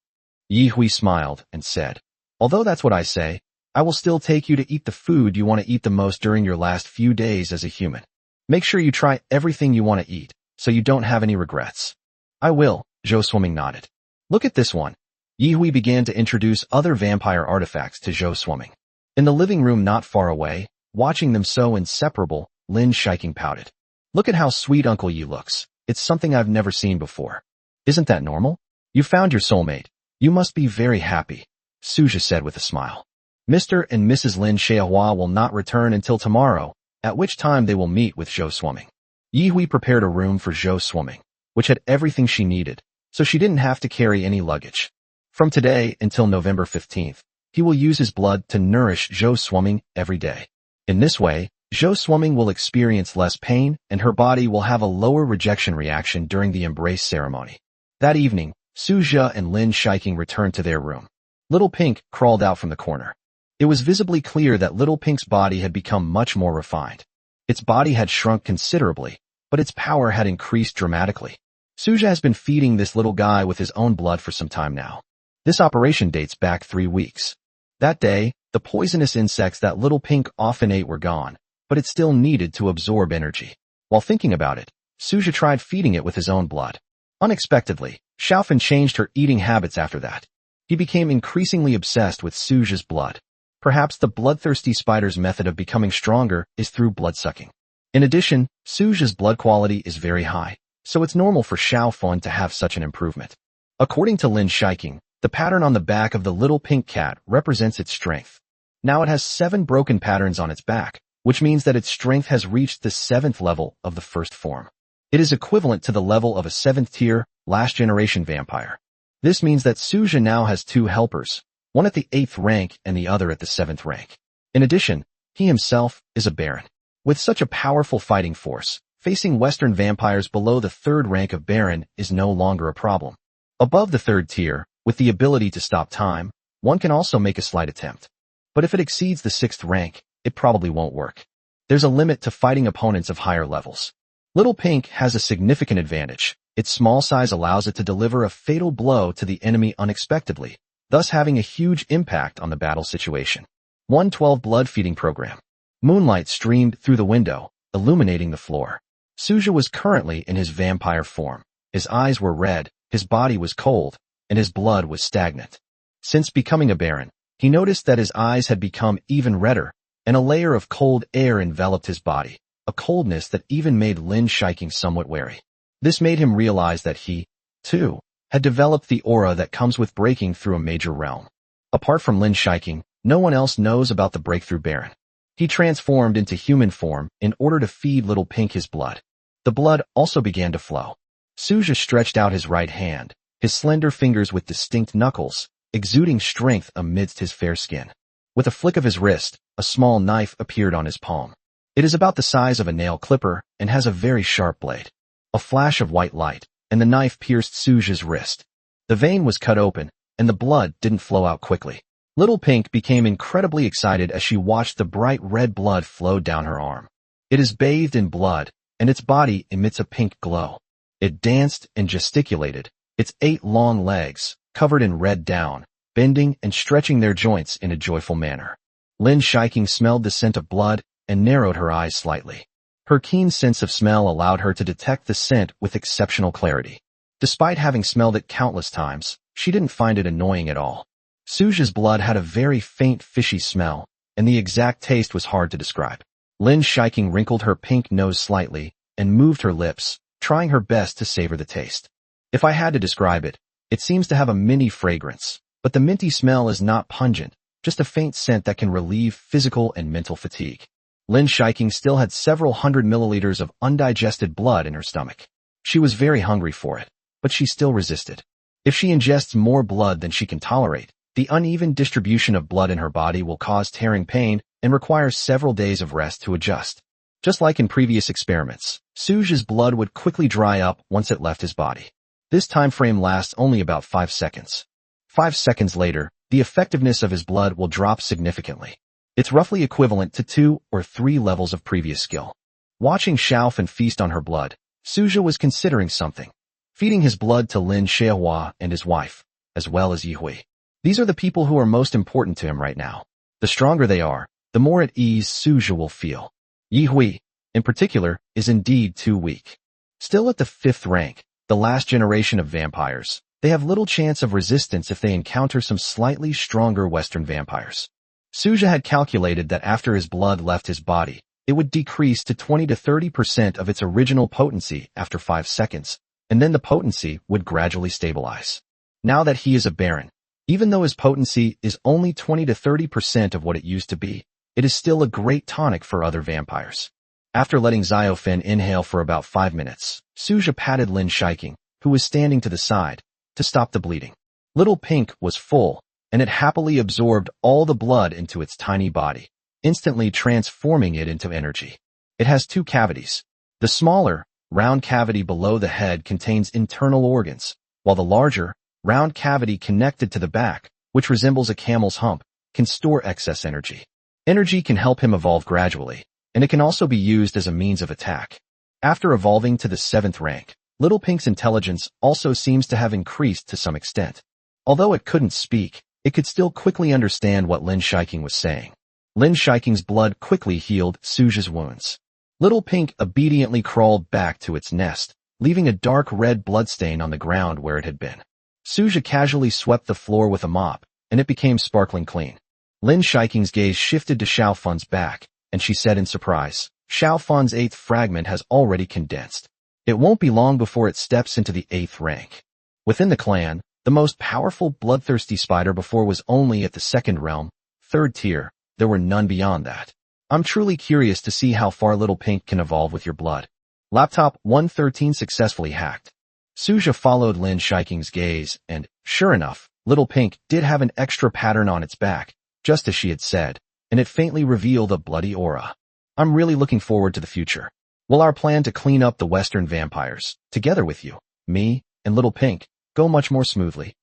Yihui smiled and said, although that's what I say, I will still take you to eat the food you want to eat the most during your last few days as a human. Make sure you try everything you want to eat, so you don't have any regrets. I will, Zhou Shuoming nodded. Look at this one. Yihui began to introduce other vampire artifacts to Zhou Shuoming. In the living room not far away, watching them so inseparable, Lin Shiking pouted. Look at how sweet Uncle Yi looks. It's something I've never seen before. Isn't that normal? You found your soulmate. You must be very happy, Suja said with a smile. Mr. and Mrs. Lin Xiaohua will not return until tomorrow, at which time they will meet with Zhou Shuoming. Yihui prepared a room for Zhou Shuoming, which had everything she needed, so she didn't have to carry any luggage. From today until November 15th, he will use his blood to nourish Zhou Shuoming every day. In this way, Zhou Shuoming will experience less pain and her body will have a lower rejection reaction during the embrace ceremony. That evening, Suja and Lin Shiking returned to their room. Little Pink crawled out from the corner. It was visibly clear that Little Pink's body had become much more refined. Its body had shrunk considerably, but its power had increased dramatically. Suja has been feeding this little guy with his own blood for some time now. This operation dates back 3 weeks. That day, the poisonous insects that Little Pink often ate were gone, but it still needed to absorb energy. While thinking about it, Suja tried feeding it with his own blood. Unexpectedly, Xiaofan changed her eating habits after that. He became increasingly obsessed with Suja's blood. Perhaps the bloodthirsty spider's method of becoming stronger is through bloodsucking. In addition, Suja's blood quality is very high, so it's normal for Xiaofan to have such an improvement. According to Lin Shiking, the pattern on the back of the little pink cat represents its strength. Now it has 7 broken patterns on its back, which means that its strength has reached the 7th level of the first form. It is equivalent to the level of a 7th tier, last generation vampire. This means that Suja now has 2 helpers, one at the 8th rank and the other at the 7th rank. In addition, he himself is a Baron. With such a powerful fighting force, facing Western vampires below the 3rd rank of Baron is no longer a problem. Above the 3rd tier, with the ability to stop time, one can also make a slight attempt. But if it exceeds the 6th rank, it probably won't work. There's a limit to fighting opponents of higher levels. Little Pink has a significant advantage. Its small size allows it to deliver a fatal blow to the enemy unexpectedly, thus having a huge impact on the battle situation. 112 blood feeding program. Moonlight streamed through the window, illuminating the floor. Suja was currently in his vampire form. His eyes were red, his body was cold, and his blood was stagnant. Since becoming a baron, he noticed that his eyes had become even redder, and a layer of cold air enveloped his body, a coldness that even made Lin Shiking somewhat wary. This made him realize that he, too, had developed the aura that comes with breaking through a major realm. Apart from Lin Shiking, no one else knows about the breakthrough baron. He transformed into human form in order to feed Little Pink his blood. The blood also began to flow. Suja stretched out his right hand, his slender fingers with distinct knuckles, exuding strength amidst his fair skin. With a flick of his wrist, a small knife appeared on his palm. It is about the size of a nail clipper and has a very sharp blade. A flash of white light, and the knife pierced Suja's wrist. The vein was cut open, and the blood didn't flow out quickly. Little Pink became incredibly excited as she watched the bright red blood flow down her arm. It is bathed in blood, and its body emits a pink glow. It danced and gesticulated, its 8 long legs, covered in red down, bending and stretching their joints in a joyful manner. Lin Shiking smelled the scent of blood and narrowed her eyes slightly. Her keen sense of smell allowed her to detect the scent with exceptional clarity. Despite having smelled it countless times, she didn't find it annoying at all. Suja's blood had a very faint fishy smell, and the exact taste was hard to describe. Lin Shiking wrinkled her pink nose slightly and moved her lips, trying her best to savor the taste. If I had to describe it, it seems to have a mini fragrance, but the minty smell is not pungent, just a faint scent that can relieve physical and mental fatigue. Lin Shiking still had several 100 milliliters of undigested blood in her stomach. She was very hungry for it, but she still resisted. If she ingests more blood than she can tolerate, the uneven distribution of blood in her body will cause tearing pain and require several days of rest to adjust. Just like in previous experiments, Suja's blood would quickly dry up once it left his body. This time frame lasts only about 5 seconds. 5 seconds later, the effectiveness of his blood will drop significantly. It's roughly equivalent to 2 or 3 levels of previous skill. Watching Xiao Fan feast on her blood, Suja was considering something. Feeding his blood to Lin Xiaohua and his wife, as well as Yi Hui. These are the people who are most important to him right now. The stronger they are, the more at ease Suja will feel. Yi Hui, in particular, is indeed too weak. Still at the 5th rank, the last generation of vampires, they have little chance of resistance if they encounter some slightly stronger Western vampires. Suja had calculated that after his blood left his body, it would decrease to 20 to 30% of its original potency after 5 seconds, and then the potency would gradually stabilize. Now that he is a baron, even though his potency is only 20 to 30% of what it used to be, it is still a great tonic for other vampires. After letting Xiao Fan inhale for about 5 minutes, Suja patted Lin Shiking, who was standing to the side, to stop the bleeding. Little Pink was full, and it happily absorbed all the blood into its tiny body, instantly transforming it into energy. It has 2 cavities. The smaller, round cavity below the head contains internal organs, while the larger, round cavity connected to the back, which resembles a camel's hump, can store excess energy. Energy can help him evolve gradually, and it can also be used as a means of attack. After evolving to the 7th rank, Little Pink's intelligence also seems to have increased to some extent. Although it couldn't speak, it could still quickly understand what Lin Shiking was saying. Lin Shiking's blood quickly healed Suja's wounds. Little Pink obediently crawled back to its nest, leaving a dark red bloodstain on the ground where it had been. Suja casually swept the floor with a mop, and it became sparkling clean. Lin Shiking's gaze shifted to Xiao Fan's back, and she said in surprise, Xiao Fan's 8th fragment has already condensed. It won't be long before it steps into the 8th rank. Within the clan, the most powerful bloodthirsty spider before was only at the 2nd realm, 3rd tier. There were none beyond that. I'm truly curious to see how far Little Pink can evolve with your blood. Laptop 113 successfully hacked. Suja followed Lin Shiking's gaze, and, sure enough, Little Pink did have an extra pattern on its back, just as she had said, and it faintly revealed a bloody aura. I'm really looking forward to the future. Will our plan to clean up the Western vampires, together with you, me, and Little Pink, go much more smoothly?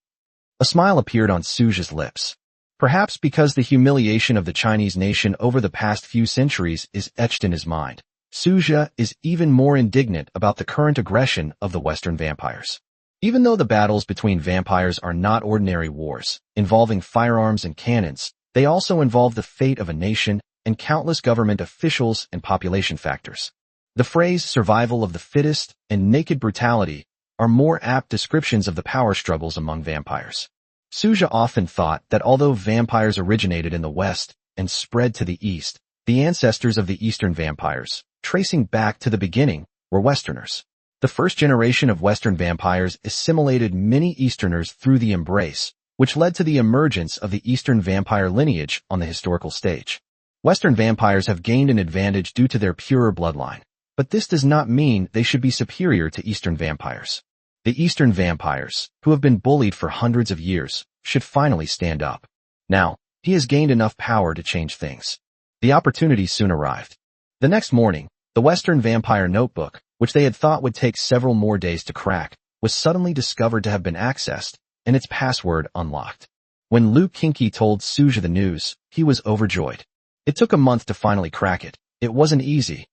A smile appeared on Suja's lips. Perhaps because the humiliation of the Chinese nation over the past few centuries is etched in his mind, Suja is even more indignant about the current aggression of the Western vampires. Even though the battles between vampires are not ordinary wars, involving firearms and cannons, They also involve the fate of a nation and countless government officials and population factors. The phrase survival of the fittest and naked brutality are more apt descriptions of the power struggles among vampires. Suja often thought that although vampires originated in the West and spread to the East, the ancestors of the Eastern vampires, tracing back to the beginning, were Westerners. The first generation of Western vampires assimilated many Easterners through the embrace, which led to the emergence of the Eastern vampire lineage on the historical stage. Western vampires have gained an advantage due to their purer bloodline, but this does not mean they should be superior to Eastern vampires. The Eastern vampires, who have been bullied for hundreds of years, should finally stand up. Now, he has gained enough power to change things. The opportunity soon arrived. The next morning, the Western vampire notebook, which they had thought would take several more days to crack, was suddenly discovered to have been accessed, and its password unlocked. When Luke Kinky told Suja the news, he was overjoyed. It took a month to finally crack it. It wasn't easy.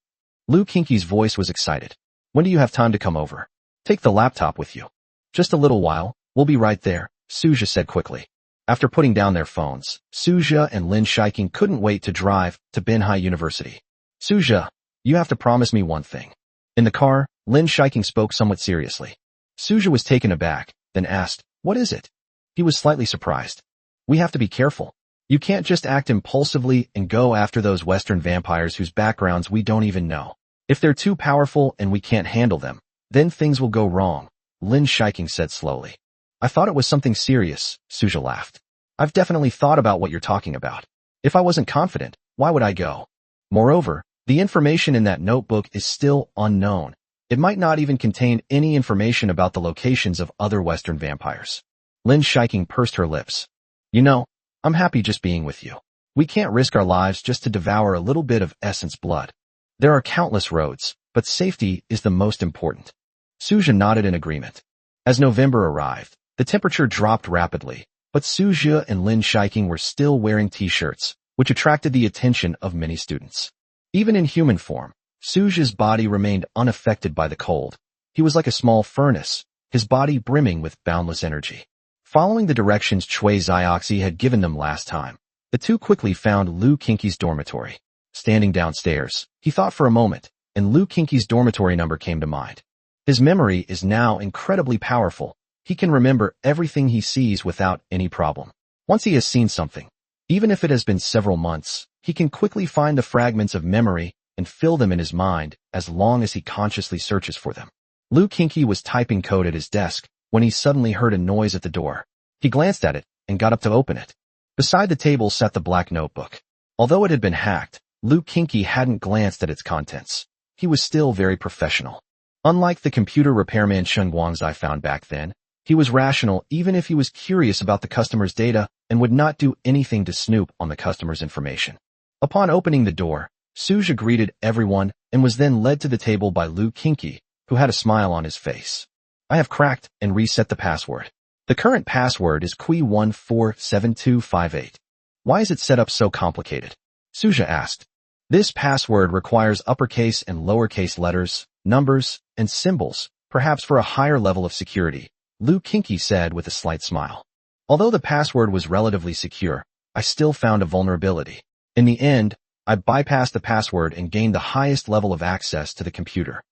Luke Kinky's voice was excited. When do you have time to come over? Take the laptop with you. Just a little while, we'll be right there, Suja said quickly. After putting down their phones, Suja and Lin Shiking couldn't wait to drive to Binhai University. Suja, you have to promise me one thing. In the car, Lin Shiking spoke somewhat seriously. Suja was taken aback, then asked, what is it? He was slightly surprised. We have to be careful. You can't just act impulsively and go after those Western vampires whose backgrounds we don't even know. If they're too powerful and we can't handle them, then things will go wrong, Lin Shiking said slowly. I thought it was something serious, Suja laughed. I've definitely thought about what you're talking about. If I wasn't confident, why would I go? Moreover, the information in that notebook is still unknown. It might not even contain any information about the locations of other Western vampires. Lin Shiking pursed her lips. You know, I'm happy just being with you. We can't risk our lives just to devour a little bit of Essence blood. There are countless roads, but safety is the most important. Suja nodded in agreement. As November arrived, the temperature dropped rapidly, but Suja and Lin Shiking were still wearing t-shirts, which attracted the attention of many students. Even in human form, Suja's body remained unaffected by the cold. He was like a small furnace, his body brimming with boundless energy. Following the directions Chui Zioxi had given them last time, the two quickly found Lu Kinky's dormitory. Standing downstairs, he thought for a moment, and Lu Kinky's dormitory number came to mind. His memory is now incredibly powerful. He can remember everything he sees without any problem. Once he has seen something, even if it has been several months, he can quickly find the fragments of memory and fill them in his mind as long as he consciously searches for them. Lu Kinky was typing code at his desk when he suddenly heard a noise at the door. He glanced at it and got up to open it. Beside the table sat the black notebook. Although it had been hacked, Lu Kinky hadn't glanced at its contents. He was still very professional. Unlike the computer repairman Chen Guangzai found back then, he was rational even if he was curious about the customer's data and would not do anything to snoop on the customer's information. Upon opening the door, Suja greeted everyone and was then led to the table by Lu Kinky, who had a smile on his face. I have cracked and reset the password. The current password is Kui147258. Why is it set up so complicated? Suja asked. This password requires uppercase and lowercase letters, numbers, and symbols, perhaps for a higher level of security, Lu Kinky said with a slight smile. Although the password was relatively secure, I still found a vulnerability. In the end, I bypassed the password and gained the highest level of access to the computer.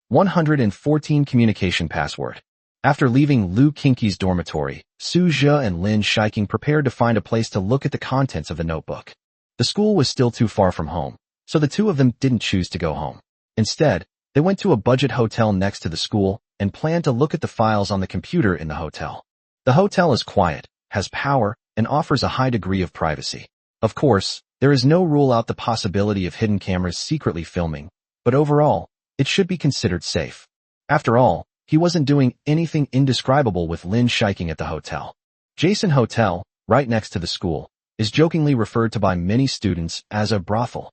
114 communication password. After leaving Lu Kinky's dormitory, Suja and Lin Shiking prepared to find a place to look at the contents of the notebook. The school was still too far from home, so the two of them didn't choose to go home. Instead, they went to a budget hotel next to the school and planned to look at the files on the computer in the hotel. The hotel is quiet, has power, and offers a high degree of privacy. Of course, there is no rule out the possibility of hidden cameras secretly filming, but overall, it should be considered safe. After all, he wasn't doing anything indescribable with Lin Shiking at the hotel. Jason Hotel, right next to the school, is jokingly referred to by many students as a brothel.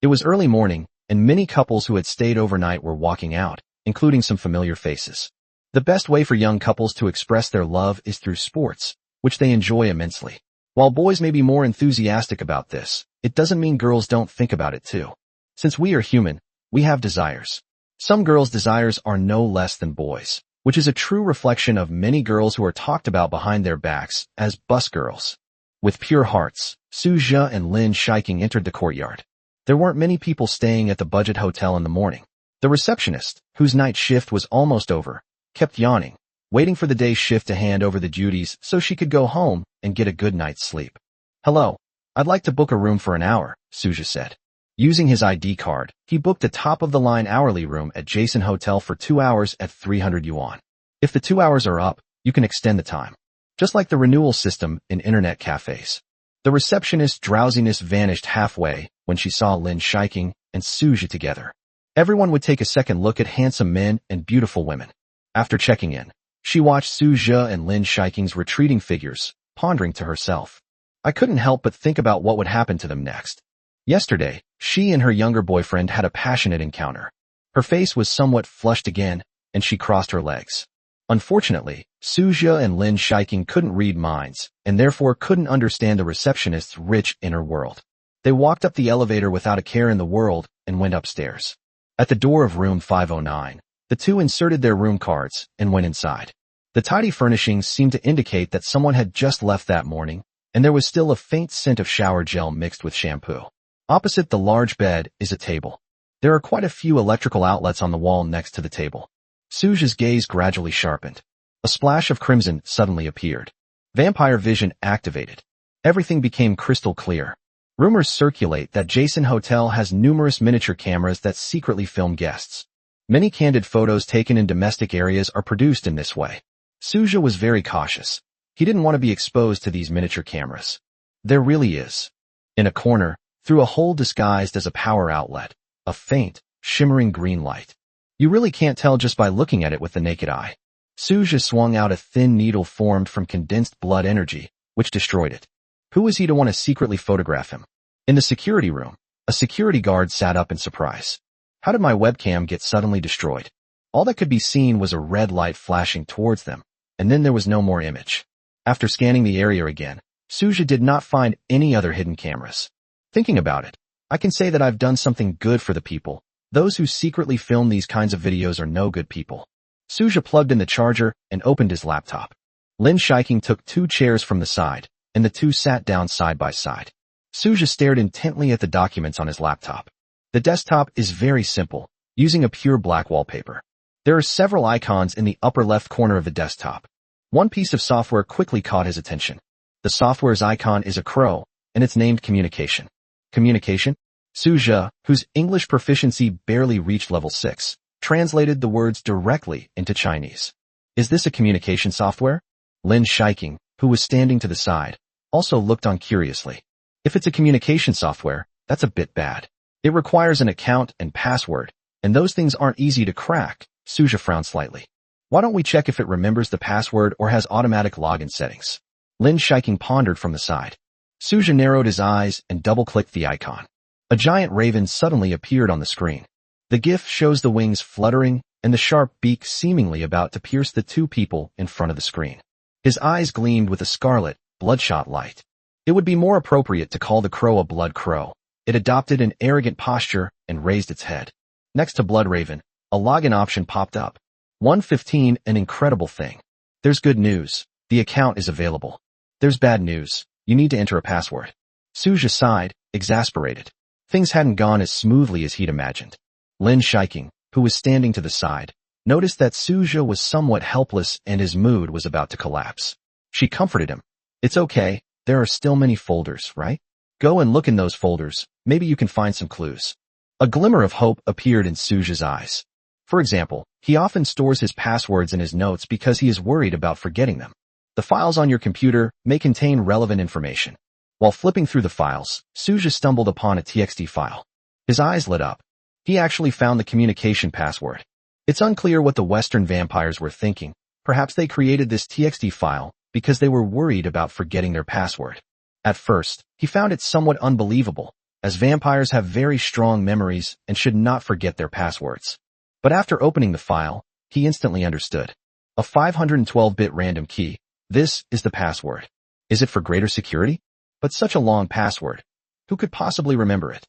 It was early morning, and many couples who had stayed overnight were walking out, including some familiar faces. The best way for young couples to express their love is through sports, which they enjoy immensely. While boys may be more enthusiastic about this, it doesn't mean girls don't think about it too. Since we are human, we have desires. Some girls' desires are no less than boys, which is a true reflection of many girls who are talked about behind their backs as bus girls. With pure hearts, Su Zhe and Lin Shiking entered the courtyard. There weren't many people staying at the budget hotel in the morning. The receptionist, whose night shift was almost over, kept yawning, waiting for the day shift to hand over the duties so she could go home and get a good night's sleep. "Hello, I'd like to book a room for an hour," Su Zhe said. Using his ID card, he booked a top-of-the-line hourly room at Jason Hotel for 2 hours at 300 yuan. If the 2 hours are up, you can extend the time. Just like the renewal system in internet cafes. The receptionist's drowsiness vanished halfway when she saw Lin Shiking and Su Zhe together. Everyone would take a second look at handsome men and beautiful women. After checking in, she watched Su Zhe and Lin Shiking's retreating figures, pondering to herself. I couldn't help but think about what would happen to them next. Yesterday, she and her younger boyfriend had a passionate encounter. Her face was somewhat flushed again, and she crossed her legs. Unfortunately, Su Zhe and Lin Shiking couldn't read minds, and therefore couldn't understand the receptionist's rich inner world. They walked up the elevator without a care in the world and went upstairs. At the door of room 509, the two inserted their room cards and went inside. The tidy furnishings seemed to indicate that someone had just left that morning, and there was still a faint scent of shower gel mixed with shampoo. Opposite the large bed is a table. There are quite a few electrical outlets on the wall next to the table. Su Zhe's gaze gradually sharpened. A splash of crimson suddenly appeared. Vampire vision activated. Everything became crystal clear. Rumors circulate that Jason Hotel has numerous miniature cameras that secretly film guests. Many candid photos taken in domestic areas are produced in this way. Su Zhe was very cautious. He didn't want to be exposed to these miniature cameras. There really is. In a corner, through a hole disguised as a power outlet, a faint, shimmering green light. You really can't tell just by looking at it with the naked eye. Su Zhe swung out a thin needle formed from condensed blood energy, which destroyed it. Who was he to want to secretly photograph him? In the security room, a security guard sat up in surprise. How did my webcam get suddenly destroyed? All that could be seen was a red light flashing towards them, and then there was no more image. After scanning the area again, Su Zhe did not find any other hidden cameras. Thinking about it, I can say that I've done something good for the people. Those who secretly film these kinds of videos are no good people. Su Zhe plugged in the charger and opened his laptop. Lin Shiking took 2 chairs from the side, and the two sat down side by side. Su Zhe stared intently at the documents on his laptop. The desktop is very simple, using a pure black wallpaper. There are several icons in the upper left corner of the desktop. One piece of software quickly caught his attention. The software's icon is a crow, and it's named Communication. Communication? Su Zhe, whose English proficiency barely reached level 6, translated the words directly into Chinese. Is this a communication software? Lin Shiking, who was standing to the side, also looked on curiously. If it's a communication software, that's a bit bad. It requires an account and password, and those things aren't easy to crack. Su Zhe frowned slightly. Why don't we check if it remembers the password or has automatic login settings? Lin Shiking pondered from the side. Su Zhe narrowed his eyes and double-clicked the icon. A giant raven suddenly appeared on the screen. The GIF shows the wings fluttering and the sharp beak seemingly about to pierce the 2 people in front of the screen. His eyes gleamed with a scarlet, bloodshot light. It would be more appropriate to call the crow a blood crow. It adopted an arrogant posture and raised its head. Next to Blood Raven, a login option popped up. 115, an incredible thing. There's good news. The account is available. There's bad news. You need to enter a password. Su Zhe sighed, exasperated. Things hadn't gone as smoothly as he'd imagined. Lin Shiking, who was standing to the side, noticed that Su Zhe was somewhat helpless and his mood was about to collapse. She comforted him. It's okay, there are still many folders, right? Go and look in those folders, maybe you can find some clues. A glimmer of hope appeared in Su Zhe's eyes. For example, he often stores his passwords in his notes because he is worried about forgetting them. The files on your computer may contain relevant information. While flipping through the files, Su Zhe stumbled upon a TXT file. His eyes lit up. He actually found the communication password. It's unclear what the Western vampires were thinking. Perhaps they created this TXT file because they were worried about forgetting their password. At first, he found it somewhat unbelievable, as vampires have very strong memories and should not forget their passwords. But after opening the file, he instantly understood. A 512-bit random key. This is the password. Is it for greater security? But such a long password. Who could possibly remember it?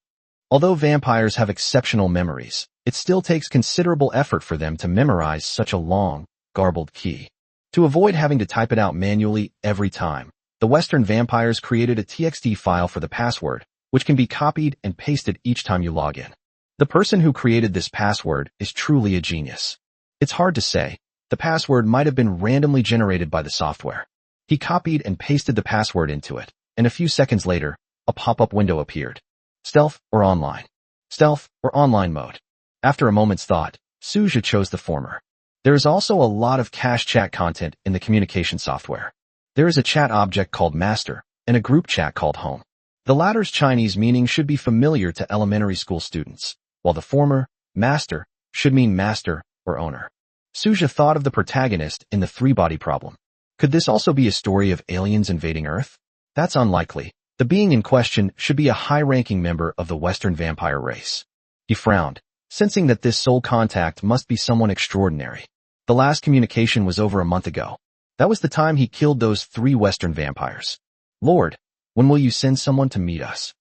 Although vampires have exceptional memories, it still takes considerable effort for them to memorize such a long, garbled key. To avoid having to type it out manually every time, The Western vampires created a TXT file for the password, which can be copied and pasted each time you log in. The person who created this password is truly a genius. It's hard to say. The password might have been randomly generated by the software. He copied and pasted the password into it, and a few seconds later, a pop-up window appeared. Stealth or online? Stealth or online mode? After a moment's thought, Suja chose the former. There is also a lot of cache chat content in the communication software. There is a chat object called master and a group chat called home. The latter's Chinese meaning should be familiar to elementary school students, while the former, master, should mean master or owner. Suja thought of the protagonist in the three-body problem. Could this also be a story of aliens invading Earth? That's unlikely. The being in question should be a high-ranking member of the Western vampire race. He frowned, sensing that this sole contact must be someone extraordinary. The last communication was over a month ago. That was the time he killed those 3 Western vampires. Lord, when will you send someone to meet us?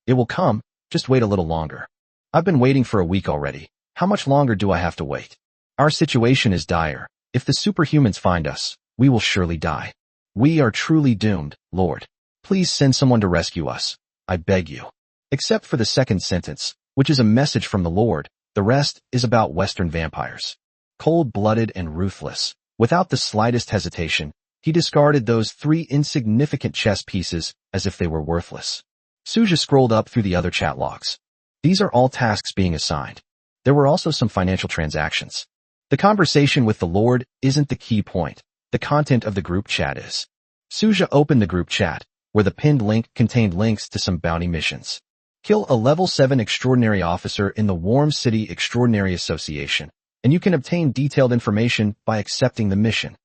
It will come, just wait a little longer. I've been waiting for a week already. How much longer do I have to wait? Our situation is dire. If the superhumans find us, we will surely die. We are truly doomed, Lord. Please send someone to rescue us. I beg you. Except for the second sentence, which is a message from the Lord, the rest is about Western vampires. Cold-blooded and ruthless. Without the slightest hesitation, he discarded those 3 insignificant chess pieces as if they were worthless. Suja scrolled up through the other chat logs. These are all tasks being assigned. There were also some financial transactions. The conversation with the Lord isn't the key point. The content of the group chat is. Suja opened the group chat, where the pinned link contained links to some bounty missions. Kill a level 7 extraordinary officer in the Warm City Extraordinary Association, and you can obtain detailed information by accepting the mission.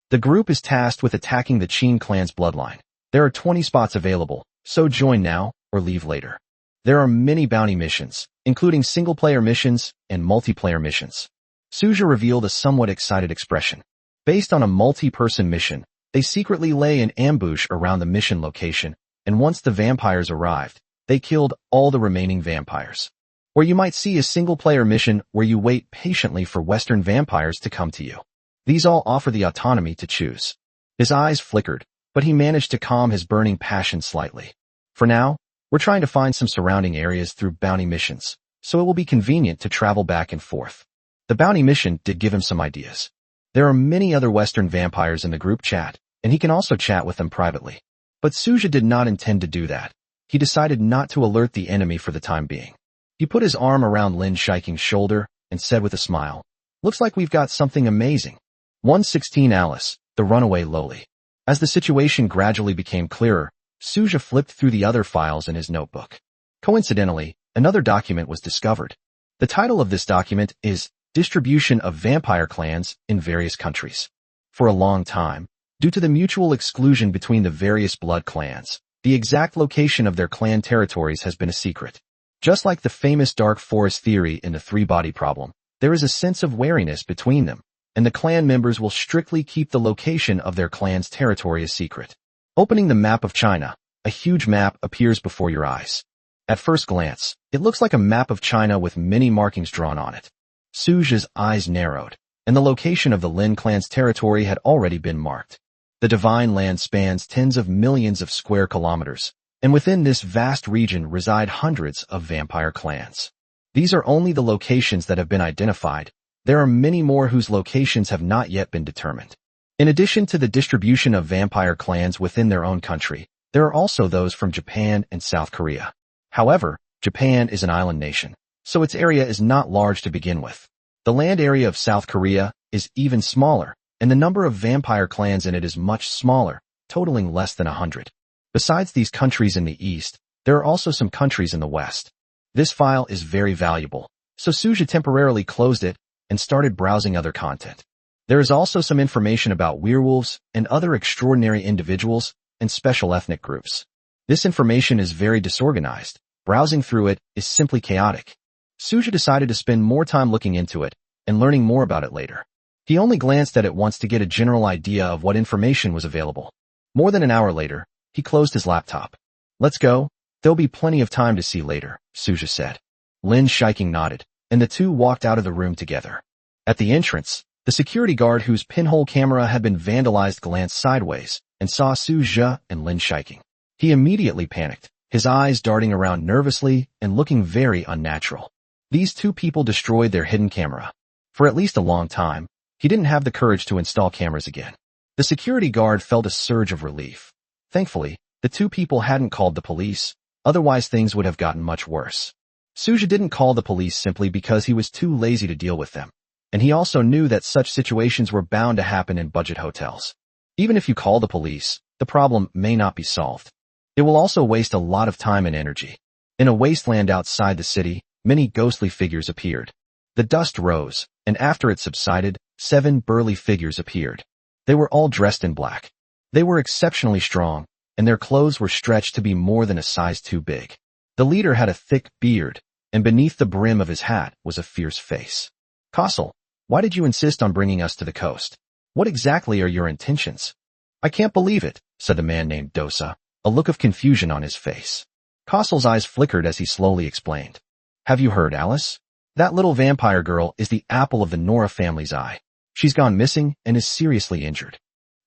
The group is tasked with attacking the Qin clan's bloodline. There are 20 spots available, so join now or leave later. There are many bounty missions, including single-player missions and multiplayer missions. Suja revealed a somewhat excited expression. Based on a multi-person mission, they secretly lay an ambush around the mission location, and once the vampires arrived, they killed all the remaining vampires. Or you might see a single-player mission where you wait patiently for Western vampires to come to you. These all offer the autonomy to choose. His eyes flickered, but he managed to calm his burning passion slightly. For now, we're trying to find some surrounding areas through bounty missions, so it will be convenient to travel back and forth. The bounty mission did give him some ideas. There are many other Western vampires in the group chat, and he can also chat with them privately. But Suja did not intend to do that. He decided not to alert the enemy for the time being. He put his arm around Lin Shiking's shoulder and said with a smile, "Looks like we've got something amazing." 116 Alice, the runaway Loli. As the situation gradually became clearer, Suja flipped through the other files in his notebook. Coincidentally, another document was discovered. The title of this document is Distribution of Vampire Clans in Various Countries. For a long time, due to the mutual exclusion between the various blood clans, the exact location of their clan territories has been a secret. Just like the famous Dark Forest theory in the three-body problem, there is a sense of wariness between them, and the clan members will strictly keep the location of their clan's territory a secret. Opening the map of China, a huge map appears before your eyes. At first glance, it looks like a map of China with many markings drawn on it. Suja's eyes narrowed, and the location of the Lin clan's territory had already been marked. The Divine Land spans tens of millions of square kilometers, and within this vast region reside hundreds of vampire clans. These are only the locations that have been identified. There are many more whose locations have not yet been determined. In addition to the distribution of vampire clans within their own country, there are also those from Japan and South Korea. However, Japan is an island nation, so its area is not large to begin with. The land area of South Korea is even smaller, and the number of vampire clans in it is much smaller, totaling less than 100. Besides these countries in the east, there are also some countries in the west. This file is very valuable, so Suja temporarily closed it and started browsing other content. There is also some information about werewolves and other extraordinary individuals and special ethnic groups. This information is very disorganized. Browsing through it is simply chaotic. Suja decided to spend more time looking into it and learning more about it later. He only glanced at it once to get a general idea of what information was available. More than an hour later, he closed his laptop. "Let's go. There'll be plenty of time to see later," Suja said. Lin Shiking nodded, and the two walked out of the room together. At the entrance, The security guard whose pinhole camera had been vandalized glanced sideways and saw Su Zhe and Lin Shiking. He immediately panicked, his eyes darting around nervously and looking very unnatural. These two people destroyed their hidden camera. For at least a long time, he didn't have the courage to install cameras again. The security guard felt a surge of relief. Thankfully, the two people hadn't called the police, otherwise things would have gotten much worse. Su Zhe didn't call the police simply because he was too lazy to deal with them, and he also knew that such situations were bound to happen in budget hotels. Even if you call the police, the problem may not be solved. It will also waste a lot of time and energy. In a wasteland outside the city, many ghostly figures appeared. The dust rose, and after it subsided, 7 burly figures appeared. They were all dressed in black. They were exceptionally strong, and their clothes were stretched to be more than a size too big. The leader had a thick beard, and beneath the brim of his hat was a fierce face. Castle, why did you insist on bringing us to the coast? What exactly are your intentions? I can't believe it, said the man named Dosa, a look of confusion on his face. Castle's eyes flickered as he slowly explained. Have you heard, Alice? That little vampire girl is the apple of the Nora family's eye. She's gone missing and is seriously injured.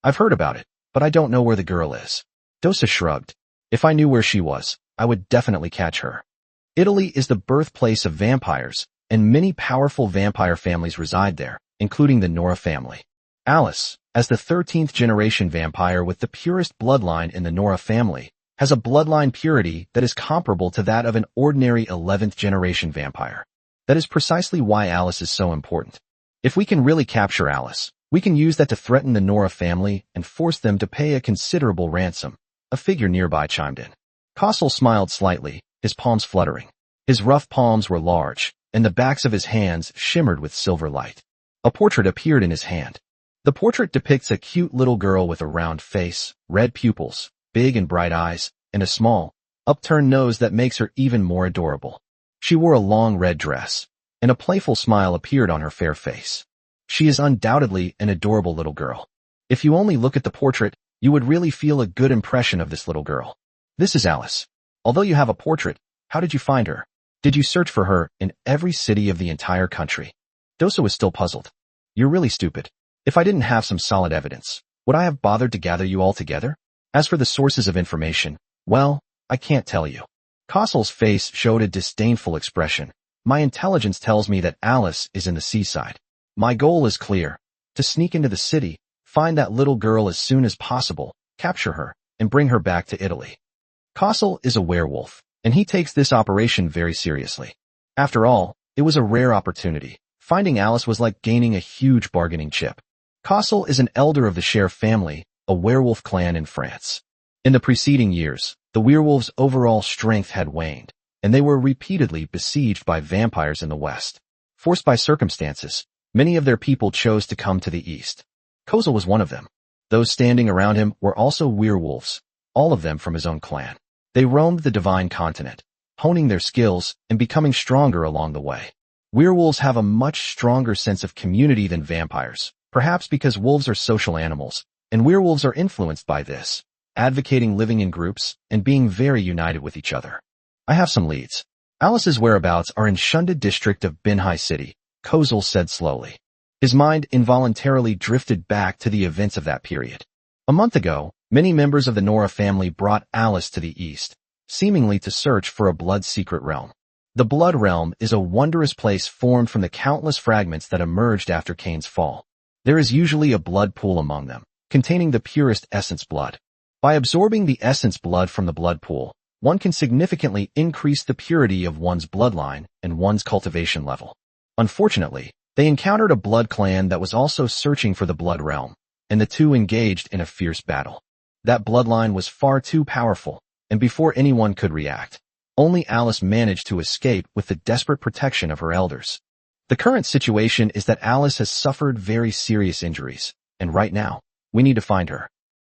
I've heard about it, but I don't know where the girl is. Dosa shrugged. If I knew where she was, I would definitely catch her. Italy is the birthplace of vampires, and many powerful vampire families reside there, including the Nora family. Alice, as the 13th generation vampire with the purest bloodline in the Nora family, has a bloodline purity that is comparable to that of an ordinary 11th generation vampire. That is precisely why Alice is so important. If we can really capture Alice, we can use that to threaten the Nora family and force them to pay a considerable ransom. A figure nearby chimed in. Castle smiled slightly, his palms fluttering. His rough palms were large, and the backs of his hands shimmered with silver light. A portrait appeared in his hand. The portrait depicts a cute little girl with a round face, red pupils, big and bright eyes, and a small, upturned nose that makes her even more adorable. She wore a long red dress, and a playful smile appeared on her fair face. She is undoubtedly an adorable little girl. If you only look at the portrait, you would really feel a good impression of this little girl. This is Alice. Although you have a portrait, how did you find her? Did you search for her in every city of the entire country? Dosa was still puzzled. You're really stupid. If I didn't have some solid evidence, would I have bothered to gather you all together? As for the sources of information, well, I can't tell you. Castle's face showed a disdainful expression. My intelligence tells me that Alice is in the seaside. My goal is clear. To sneak into the city, find that little girl as soon as possible, capture her, and bring her back to Italy. Castle is a werewolf, and he takes this operation very seriously. After all, it was a rare opportunity. Finding Alice was like gaining a huge bargaining chip. Castle is an elder of the Cher family, a werewolf clan in France. In the preceding years, the werewolves' overall strength had waned, and they were repeatedly besieged by vampires in the west. Forced by circumstances, many of their people chose to come to the east. Kozel was one of them. Those standing around him were also werewolves, all of them from his own clan. They roamed the divine continent, honing their skills and becoming stronger along the way. Werewolves have a much stronger sense of community than vampires, perhaps because wolves are social animals, and werewolves are influenced by this, advocating living in groups and being very united with each other. I have some leads. Alice's whereabouts are in Shunda district of Binhai City, Kozel said slowly. His mind involuntarily drifted back to the events of that period. A month ago, many members of the Nora family brought Alice to the east, seemingly to search for a blood-secret realm. The Blood Realm is a wondrous place formed from the countless fragments that emerged after Cain's fall. There is usually a blood pool among them, containing the purest essence blood. By absorbing the essence blood from the blood pool, one can significantly increase the purity of one's bloodline and one's cultivation level. Unfortunately, they encountered a blood clan that was also searching for the Blood Realm, and the two engaged in a fierce battle. That bloodline was far too powerful, and before anyone could react, only Alice managed to escape with the desperate protection of her elders. The current situation is that Alice has suffered very serious injuries, and right now, we need to find her.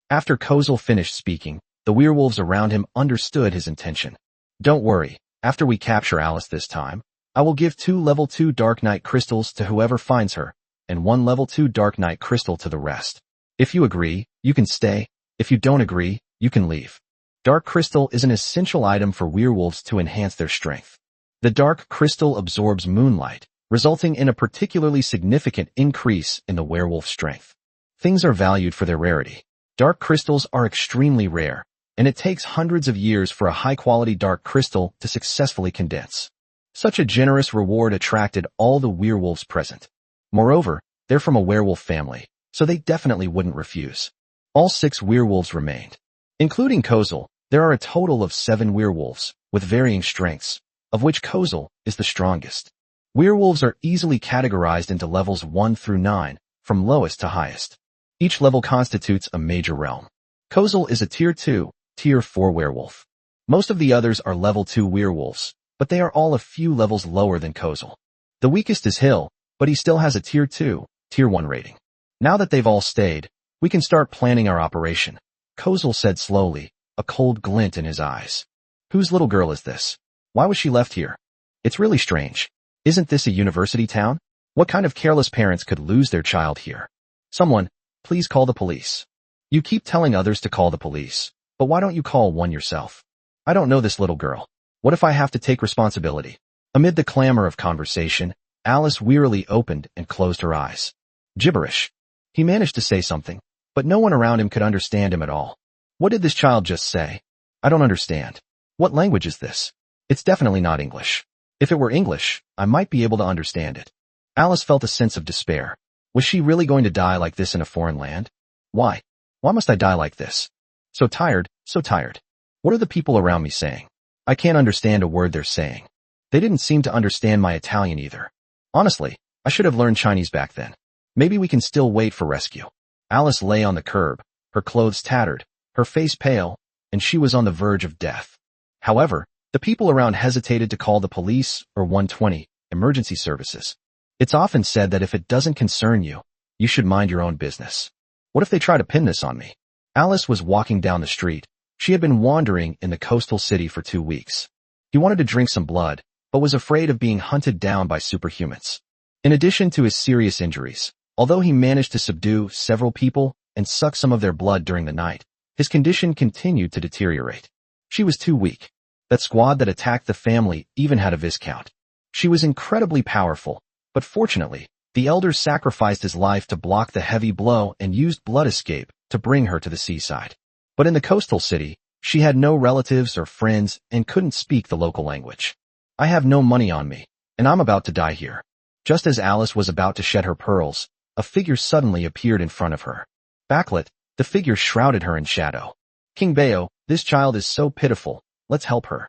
After Kozel finished speaking, the werewolves around him understood his intention. Don't worry, after we capture Alice this time, I will give 2 level 2 Dark Knight crystals to whoever finds her, and 1 level 2 Dark Knight crystal to the rest. If you agree, you can stay. If you don't agree, you can leave. Dark crystal is an essential item for werewolves to enhance their strength. The dark crystal absorbs moonlight, resulting in a particularly significant increase in the werewolf strength. Things are valued for their rarity. Dark crystals are extremely rare, and it takes hundreds of years for a high-quality dark crystal to successfully condense. Such a generous reward attracted all the werewolves present. Moreover, they're from a werewolf family, so they definitely wouldn't refuse. All 6 werewolves remained. Including Kozel, there are a total of 7 werewolves, with varying strengths, of which Kozel is the strongest. Werewolves are easily categorized into levels 1 through 9, from lowest to highest. Each level constitutes a major realm. Kozel is a Tier 2, Tier 4 werewolf. Most of the others are Level 2 werewolves, but they are all a few levels lower than Kozel. The weakest is Hill, but he still has a Tier 2, Tier 1 rating. Now that they've all stayed, we can start planning our operation, Kozel said slowly, a cold glint in his eyes. Whose little girl is this? Why was she left here? It's really strange. Isn't this a university town? What kind of careless parents could lose their child here? Someone, please call the police. You keep telling others to call the police, but why don't you call one yourself? I don't know this little girl. What if I have to take responsibility? Amid the clamor of conversation, Alice wearily opened and closed her eyes. Gibberish. He managed to say something, but no one around him could understand him at all. What did this child just say? I don't understand. What language is this? It's definitely not English. If it were English, I might be able to understand it. Alice felt a sense of despair. Was she really going to die like this in a foreign land? Why? Why must I die like this? So tired, so tired. What are the people around me saying? I can't understand a word they're saying. They didn't seem to understand my Italian either. Honestly, I should have learned Chinese back then. Maybe we can still wait for rescue. Alice lay on the curb, her clothes tattered, her face pale, and she was on the verge of death. However, the people around hesitated to call the police or 120 emergency services. It's often said that if it doesn't concern you, you should mind your own business. What if they try to pin this on me? Alice was walking down the street. She had been wandering in the coastal city for 2 weeks. He wanted to drink some blood, but was afraid of being hunted down by superhumans. In addition to his serious injuries, although he managed to subdue several people and suck some of their blood during the night, his condition continued to deteriorate. She was too weak. That squad that attacked the family even had a Viscount. She was incredibly powerful, but fortunately, the elders sacrificed his life to block the heavy blow and used blood escape to bring her to the seaside. But in the coastal city, she had no relatives or friends and couldn't speak the local language. I have no money on me, and I'm about to die here. Just as Alice was about to shed her pearls, a figure suddenly appeared in front of her. Backlit, the figure shrouded her in shadow. King Bayo, this child is so pitiful, let's help her.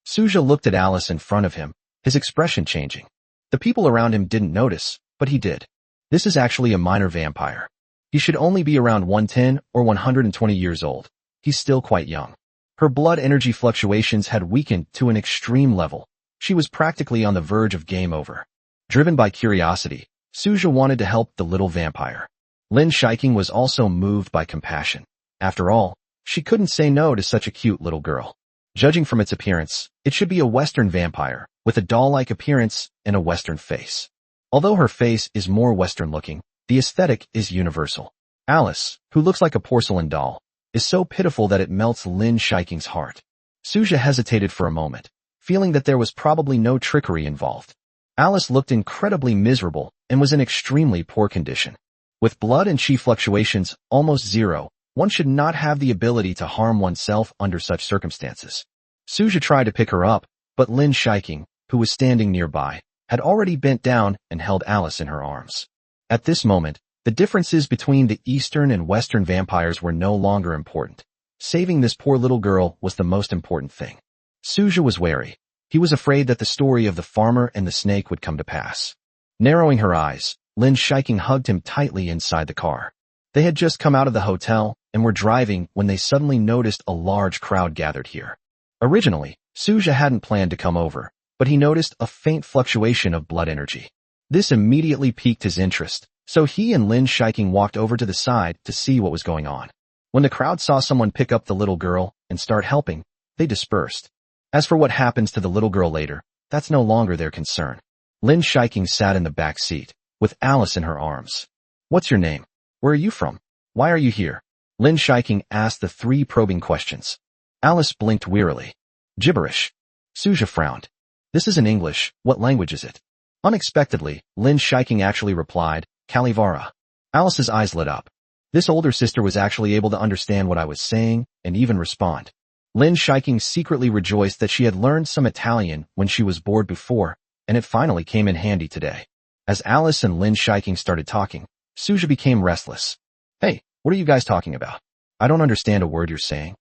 Suja looked at Alice in front of him, his expression changing. The people around him didn't notice, but he did. This is actually a minor vampire. He should only be around 110 or 120 years old. He's still quite young. Her blood energy fluctuations had weakened to an extreme level. She was practically on the verge of game over. Driven by curiosity, Suja wanted to help the little vampire. Lin Shiking was also moved by compassion. After all, she couldn't say no to such a cute little girl. Judging from its appearance, it should be a Western vampire, with a doll-like appearance and a Western face. Although her face is more Western-looking, the aesthetic is universal. Alice, who looks like a porcelain doll, is so pitiful that it melts Lin Shiking's heart. Suja hesitated for a moment, feeling that there was probably no trickery involved. Alice looked incredibly miserable and was in extremely poor condition. With blood and chi fluctuations almost zero, one should not have the ability to harm oneself under such circumstances. Suja tried to pick her up, but Lin Shiking, who was standing nearby, had already bent down and held Alice in her arms. At this moment, the differences between the Eastern and Western vampires were no longer important. Saving this poor little girl was the most important thing. Suja was wary. He was afraid that the story of the farmer and the snake would come to pass. Narrowing her eyes, Lin Shiking hugged him tightly inside the car. They had just come out of the hotel and were driving when they suddenly noticed a large crowd gathered here. Originally, Suja hadn't planned to come over, but he noticed a faint fluctuation of blood energy. This immediately piqued his interest, so he and Lin Shiking walked over to the side to see what was going on. When the crowd saw someone pick up the little girl and start helping, they dispersed. As for what happens to the little girl later, that's no longer their concern. Lin Shiking sat in the back seat, with Alice in her arms. What's your name? Where are you from? Why are you here? Lin Shiking asked the 3 probing questions. Alice blinked wearily. Gibberish. Suja frowned. This is in English. What language is it? Unexpectedly, Lin Shiking actually replied, Kalivara. Alice's eyes lit up. This older sister was actually able to understand what I was saying and even respond. Lin Shiking secretly rejoiced that she had learned some Italian when she was bored before, and it finally came in handy today. As Alice and Lin Shiking started talking, Suja became restless. Hey, what are you guys talking about? I don't understand a word you're saying.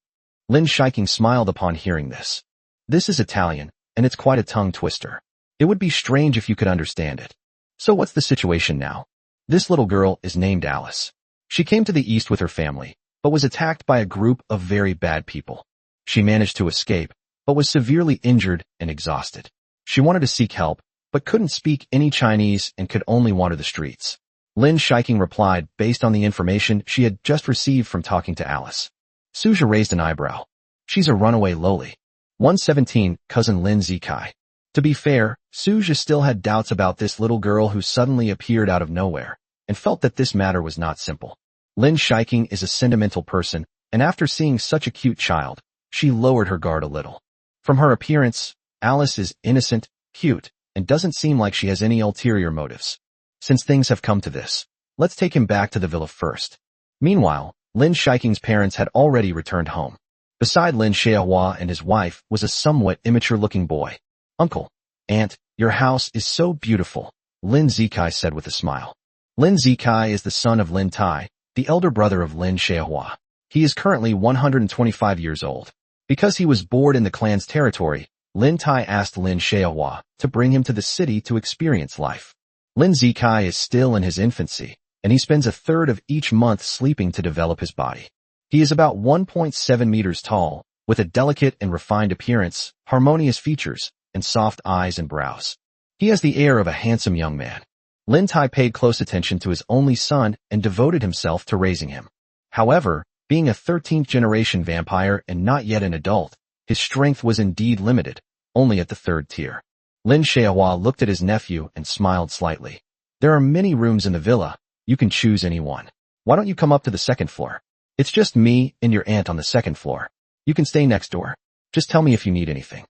Lin Shiking smiled upon hearing this. This is Italian, and it's quite a tongue twister. It would be strange if you could understand it. So what's the situation now? This little girl is named Alice. She came to the east with her family, but was attacked by a group of very bad people. She managed to escape, but was severely injured and exhausted. She wanted to seek help, but couldn't speak any Chinese and could only wander the streets. Lin Shiking replied based on the information she had just received from talking to Alice. Suja raised an eyebrow. She's a runaway loli. 117, cousin Lin Zikai. To be fair, Suja still had doubts about this little girl who suddenly appeared out of nowhere, and felt that this matter was not simple. Lin Shiking is a sentimental person, and after seeing such a cute child, she lowered her guard a little. From her appearance, Alice is innocent, cute, and doesn't seem like she has any ulterior motives. Since things have come to this, let's take him back to the villa first. Meanwhile, Lin Shiking's parents had already returned home. Beside Lin Xiaohua and his wife was a somewhat immature-looking boy. Uncle, Aunt, your house is so beautiful, Lin Zikai said with a smile. Lin Zikai is the son of Lin Tai, the elder brother of Lin Xiaohua. He is currently 125 years old. Because he was bored in the clan's territory, Lin Tai asked Lin Xiaohua to bring him to the city to experience life. Lin Zikai is still in his infancy, and he spends a third of each month sleeping to develop his body. He is about 1.7 meters tall, with a delicate and refined appearance, harmonious features, and soft eyes and brows. He has the air of a handsome young man. Lin Tai paid close attention to his only son and devoted himself to raising him. However, being a 13th generation vampire and not yet an adult, his strength was indeed limited, only at the third tier. Lin Xiaohua looked at his nephew and smiled slightly. There are many rooms in the villa, you can choose any one. Why don't you come up to the second floor? It's just me and your aunt on the second floor. You can stay next door. Just tell me if you need anything.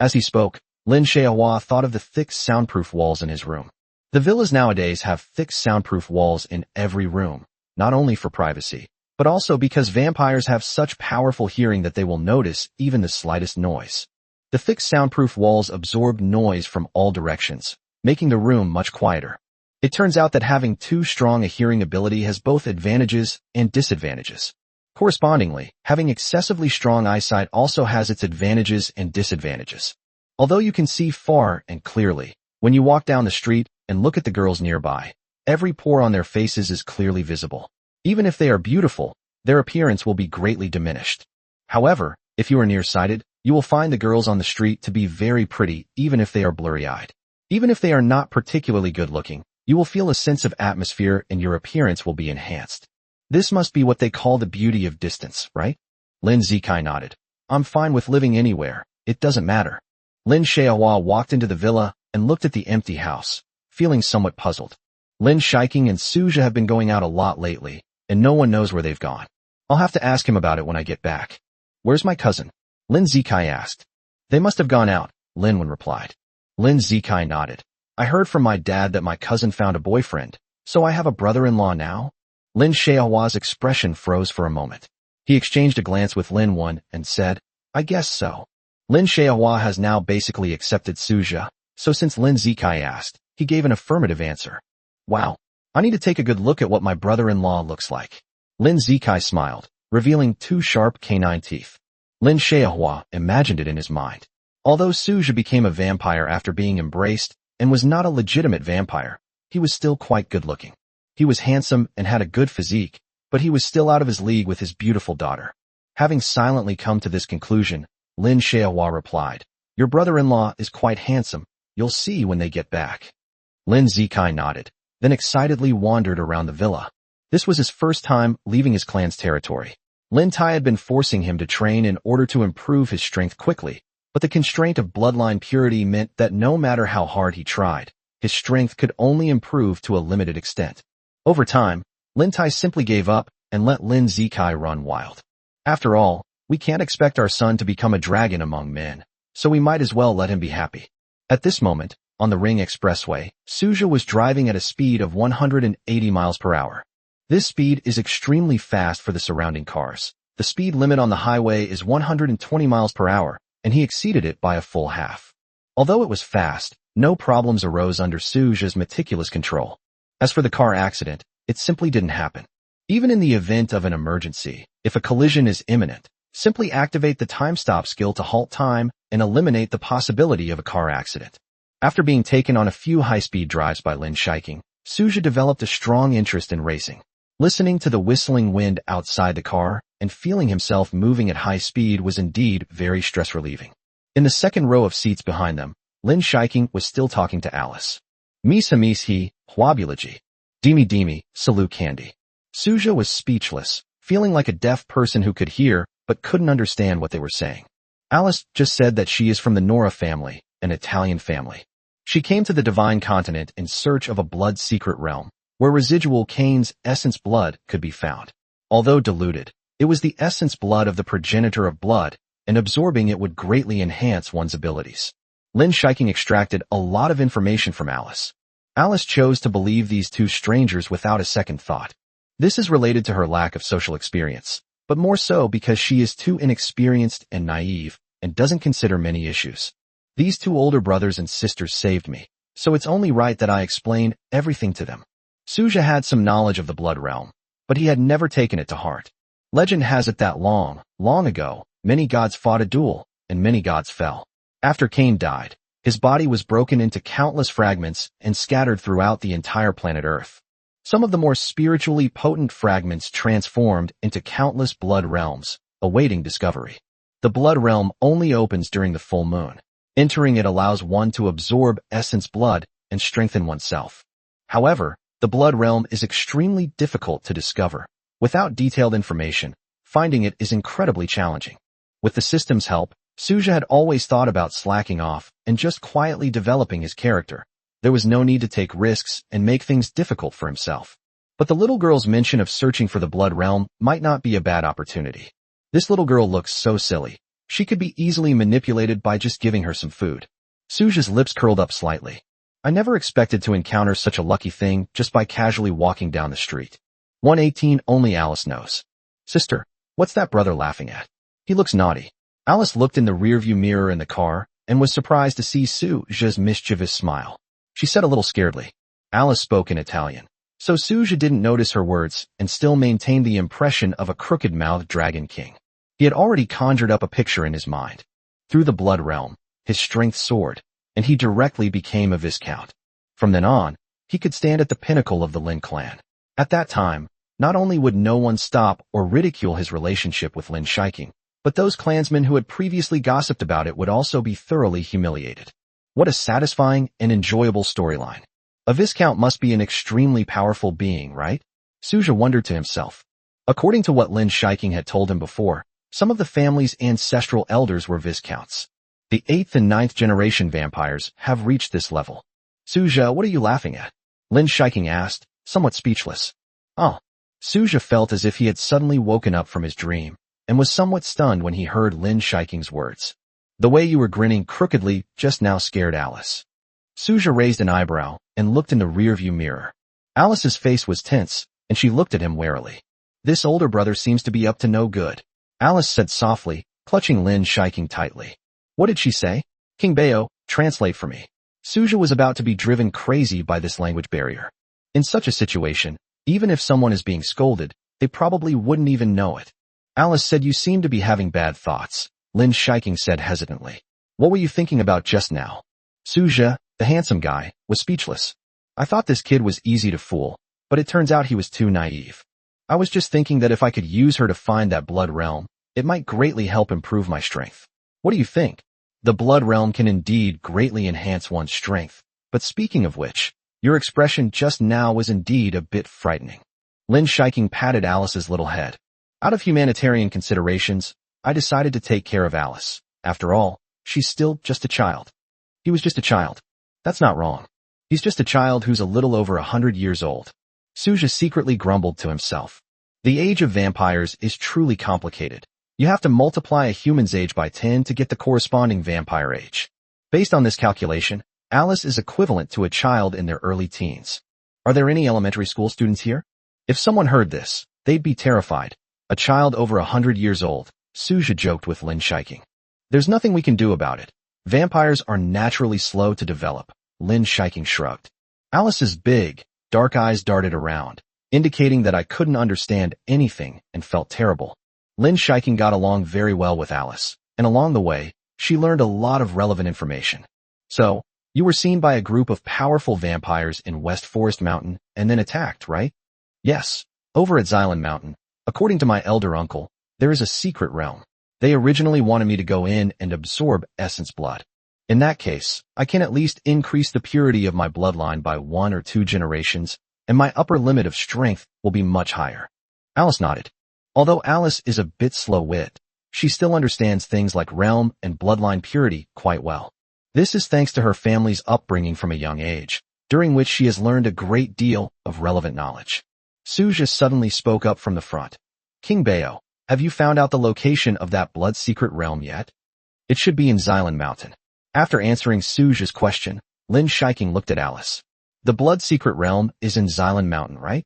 As he spoke, Lin Xiaohua thought of the thick soundproof walls in his room. The villas nowadays have thick soundproof walls in every room, not only for privacy, but also because vampires have such powerful hearing that they will notice even the slightest noise. The thick soundproof walls absorb noise from all directions, making the room much quieter. It turns out that having too strong a hearing ability has both advantages and disadvantages. Correspondingly, having excessively strong eyesight also has its advantages and disadvantages. Although you can see far and clearly, when you walk down the street and look at the girls nearby, every pore on their faces is clearly visible. Even if they are beautiful, their appearance will be greatly diminished. However, if you are nearsighted, you will find the girls on the street to be very pretty even if they are blurry-eyed. Even if they are not particularly good-looking, you will feel a sense of atmosphere and your appearance will be enhanced. This must be what they call the beauty of distance, right? Lin Zikai nodded. I'm fine with living anywhere, it doesn't matter. Lin Xiaohua walked into the villa and looked at the empty house, feeling somewhat puzzled. Lin Shiking and Suja have been going out a lot lately, and no one knows where they've gone. I'll have to ask him about it when I get back. Where's my cousin? Lin Zikai asked. They must have gone out, Lin replied. Lin Zikai nodded. I heard from my dad that my cousin found a boyfriend, so I have a brother-in-law now? Lin Xiaohua's expression froze for a moment. He exchanged a glance with Lin Wen and said, I guess so. Lin Xiaohua has now basically accepted Suja, so since Lin Zikai asked, he gave an affirmative answer. Wow. I need to take a good look at what my brother-in-law looks like. Lin Zikai smiled, revealing 2 sharp canine teeth. Lin Xiaohua imagined it in his mind. Although Suja became a vampire after being embraced and was not a legitimate vampire, he was still quite good-looking. He was handsome and had a good physique, but he was still out of his league with his beautiful daughter. Having silently come to this conclusion, Lin Xiaohua replied, Your brother-in-law is quite handsome, you'll see when they get back. Lin Zikai nodded, then excitedly wandered around the villa. This was his first time leaving his clan's territory. Lin Tai had been forcing him to train in order to improve his strength quickly, but the constraint of bloodline purity meant that no matter how hard he tried, his strength could only improve to a limited extent. Over time, Lin Tai simply gave up and let Lin Zikai run wild. After all, we can't expect our son to become a dragon among men, so we might as well let him be happy. At this moment, On the Ring Expressway, Suja was driving at a speed of 180 miles per hour. This speed is extremely fast for the surrounding cars. The speed limit on the highway is 120 miles per hour, and he exceeded it by a full half. Although it was fast, no problems arose under Suja's meticulous control. As for the car accident, it simply didn't happen. Even in the event of an emergency, if a collision is imminent, simply activate the time stop skill to halt time and eliminate the possibility of a car accident. After being taken on a few high-speed drives by Lin Shiking, Suja developed a strong interest in racing. Listening to the whistling wind outside the car and feeling himself moving at high speed was indeed very stress-relieving. In the second row of seats behind them, Lin Shiking was still talking to Alice. Misa he, Huabulaji. Dimi Dimi, Salu Candy. Suja was speechless, feeling like a deaf person who could hear but couldn't understand what they were saying. Alice just said that she is from the Nora family, an Italian family. She came to the Divine Continent in search of a blood secret realm, where residual Cain's essence blood could be found. Although diluted, it was the essence blood of the progenitor of blood, and absorbing it would greatly enhance one's abilities. Lin Shiking extracted a lot of information from Alice. Alice chose to believe these two strangers without a second thought. This is related to her lack of social experience, but more so because she is too inexperienced and naive and doesn't consider many issues. These two older brothers and sisters saved me, so it's only right that I explain everything to them. Suja had some knowledge of the blood realm, but he had never taken it to heart. Legend has it that long ago, many gods fought a duel, and many gods fell. After Cain died, his body was broken into countless fragments and scattered throughout the entire planet Earth. Some of the more spiritually potent fragments transformed into countless blood realms, awaiting discovery. The blood realm only opens during the full moon. Entering it allows one to absorb essence blood and strengthen oneself. However, the blood realm is extremely difficult to discover. Without detailed information, finding it is incredibly challenging. With the system's help, Suja had always thought about slacking off and just quietly developing his character. There was no need to take risks and make things difficult for himself. But the little girl's mention of searching for the blood realm might not be a bad opportunity. This little girl looks so silly. She could be easily manipulated by just giving her some food. Suja's lips curled up slightly. I never expected to encounter such a lucky thing just by casually walking down the street. 118 only Alice knows. Sister, what's that brother laughing at? He looks naughty. Alice looked in the rearview mirror in the car and was surprised to see Suja's mischievous smile. She said a little scaredly. Alice spoke in Italian, so Suja didn't notice her words and still maintained the impression of a crooked-mouthed dragon king. He had already conjured up a picture in his mind. Through the blood realm, his strength soared, and he directly became a viscount. From then on, he could stand at the pinnacle of the Lin clan. At that time, not only would no one stop or ridicule his relationship with Lin Shiking, but those clansmen who had previously gossiped about it would also be thoroughly humiliated. What a satisfying and enjoyable storyline. A viscount must be an extremely powerful being, right? Suja wondered to himself. According to what Lin Shiking had told him before, some of the family's ancestral elders were viscounts. The 8th and 9th generation vampires have reached this level. Suja, what are you laughing at? Lin Shiking asked, somewhat speechless. Oh. Suja felt as if he had suddenly woken up from his dream, and was somewhat stunned when he heard Lin Shiking's words. The way you were grinning crookedly just now scared Alice. Suja raised an eyebrow and looked in the rearview mirror. Alice's face was tense, and she looked at him warily. This older brother seems to be up to no good. Alice said softly, clutching Lin Shiking tightly. What did she say? King Bayo, translate for me. Suja was about to be driven crazy by this language barrier. In such a situation, even if someone is being scolded, they probably wouldn't even know it. Alice said you seem to be having bad thoughts. Lin Shiking said hesitantly. What were you thinking about just now? Suja, the handsome guy, was speechless. I thought this kid was easy to fool, but it turns out he was too naive. I was just thinking that if I could use her to find that blood realm, it might greatly help improve my strength. What do you think? The blood realm can indeed greatly enhance one's strength, but speaking of which, your expression just now was indeed a bit frightening. Lin Shiking patted Alice's little head. Out of humanitarian considerations, I decided to take care of Alice. After all, she's still just a child. He was just a child. That's not wrong. He's just a child who's a little over 100 years old. Suja secretly grumbled to himself. The age of vampires is truly complicated. You have to multiply a human's age by 10 to get the corresponding vampire age. Based on this calculation, Alice is equivalent to a child in their early teens. Are there any elementary school students here? If someone heard this, they'd be terrified. A child over 100 years old, Suja joked with Lin Shiking. There's nothing we can do about it. Vampires are naturally slow to develop, Lin Shiking shrugged. Alice's big, dark eyes darted around, indicating that I couldn't understand anything and felt terrible. Lin Shiking got along very well with Alice, and along the way, she learned a lot of relevant information. So, you were seen by a group of powerful vampires in West Forest Mountain and then attacked, right? Yes, over at Xylan Mountain. According to my elder uncle, there is a secret realm. They originally wanted me to go in and absorb Essence blood. In that case, I can at least increase the purity of my bloodline by 1 or 2 generations, and my upper limit of strength will be much higher. Alice nodded. Although Alice is a bit slow-wit, she still understands things like realm and bloodline purity quite well. This is thanks to her family's upbringing from a young age, during which she has learned a great deal of relevant knowledge. Suja suddenly spoke up from the front. King Bayo, have you found out the location of that blood secret realm yet? It should be in Xylan Mountain. After answering Suja's question, Lin Shiking looked at Alice. The blood secret realm is in Xylan Mountain, right?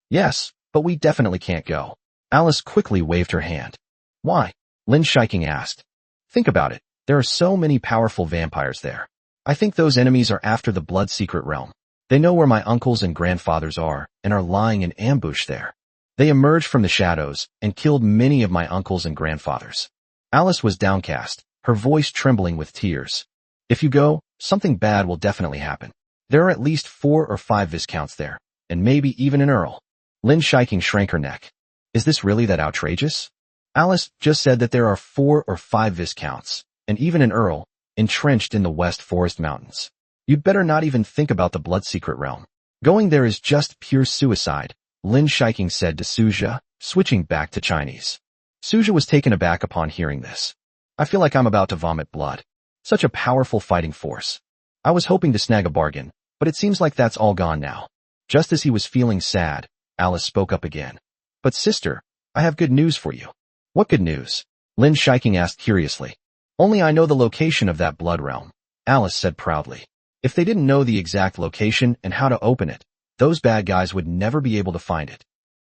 Yes, but we definitely can't go. Alice quickly waved her hand. Why? Lin Shiking asked. Think about it. There are so many powerful vampires there. I think those enemies are after the blood secret realm. They know where my uncles and grandfathers are and are lying in ambush there. They emerged from the shadows and killed many of my uncles and grandfathers. Alice was downcast, her voice trembling with tears. If you go, something bad will definitely happen. There are at least 4 or 5 viscounts there, and maybe even an earl. Lin Shiking shrank her neck. Is this really that outrageous? Alice just said that there are 4 or 5 viscounts, and even an earl, entrenched in the West Forest Mountains. You'd better not even think about the blood secret realm. Going there is just pure suicide, Lin Shiking said to Suja, switching back to Chinese. Suja was taken aback upon hearing this. I feel like I'm about to vomit blood. Such a powerful fighting force. I was hoping to snag a bargain, but it seems like that's all gone now. Just as he was feeling sad, Alice spoke up again. But sister, I have good news for you. What good news? Lin Shiking asked curiously. Only I know the location of that blood realm, Alice said proudly. If they didn't know the exact location and how to open it, those bad guys would never be able to find it.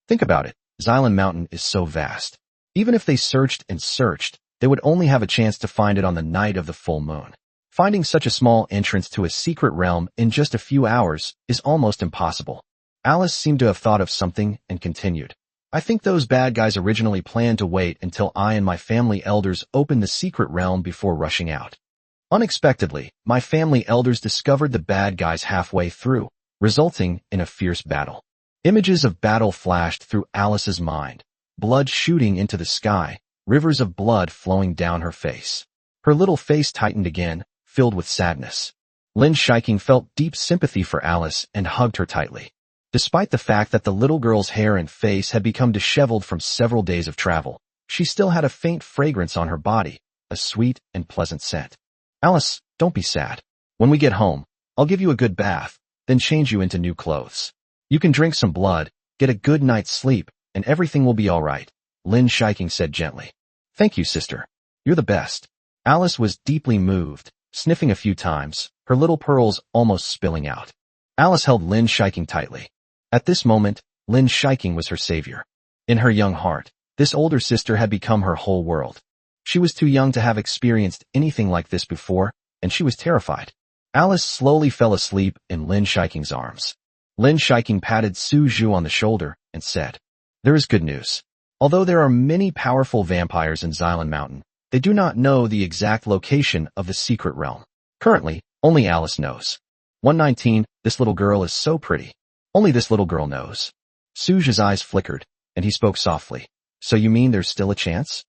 Think about it, Xylan Mountain is so vast. Even if they searched and searched, they would only have a chance to find it on the night of the full moon. Finding such a small entrance to a secret realm in just a few hours is almost impossible. Alice seemed to have thought of something and continued. I think those bad guys originally planned to wait until I and my family elders opened the secret realm before rushing out. Unexpectedly, my family elders discovered the bad guys halfway through, resulting in a fierce battle. Images of battle flashed through Alice's mind, blood shooting into the sky, rivers of blood flowing down her face. Her little face tightened again, filled with sadness. Lin Shiking felt deep sympathy for Alice and hugged her tightly. Despite the fact that the little girl's hair and face had become disheveled from several days of travel, she still had a faint fragrance on her body, a sweet and pleasant scent. Alice, don't be sad. When we get home, I'll give you a good bath, then change you into new clothes. You can drink some blood, get a good night's sleep, and everything will be all right, Lin Shiking said gently. Thank you, sister. You're the best. Alice was deeply moved, sniffing a few times, her little pearls almost spilling out. Alice held Lin Shiking tightly. At this moment, Lin Shiking was her savior. In her young heart, this older sister had become her whole world. She was too young to have experienced anything like this before, and she was terrified. Alice slowly fell asleep in Lin Shiking's arms. Lin Shiking patted Suju on the shoulder and said, There is good news. Although there are many powerful vampires in Xylan Mountain, they do not know the exact location of the secret realm. Currently, only Alice knows. 119, this little girl is so pretty. Only this little girl knows. Suju's eyes flickered, and he spoke softly. So you mean there's still a chance?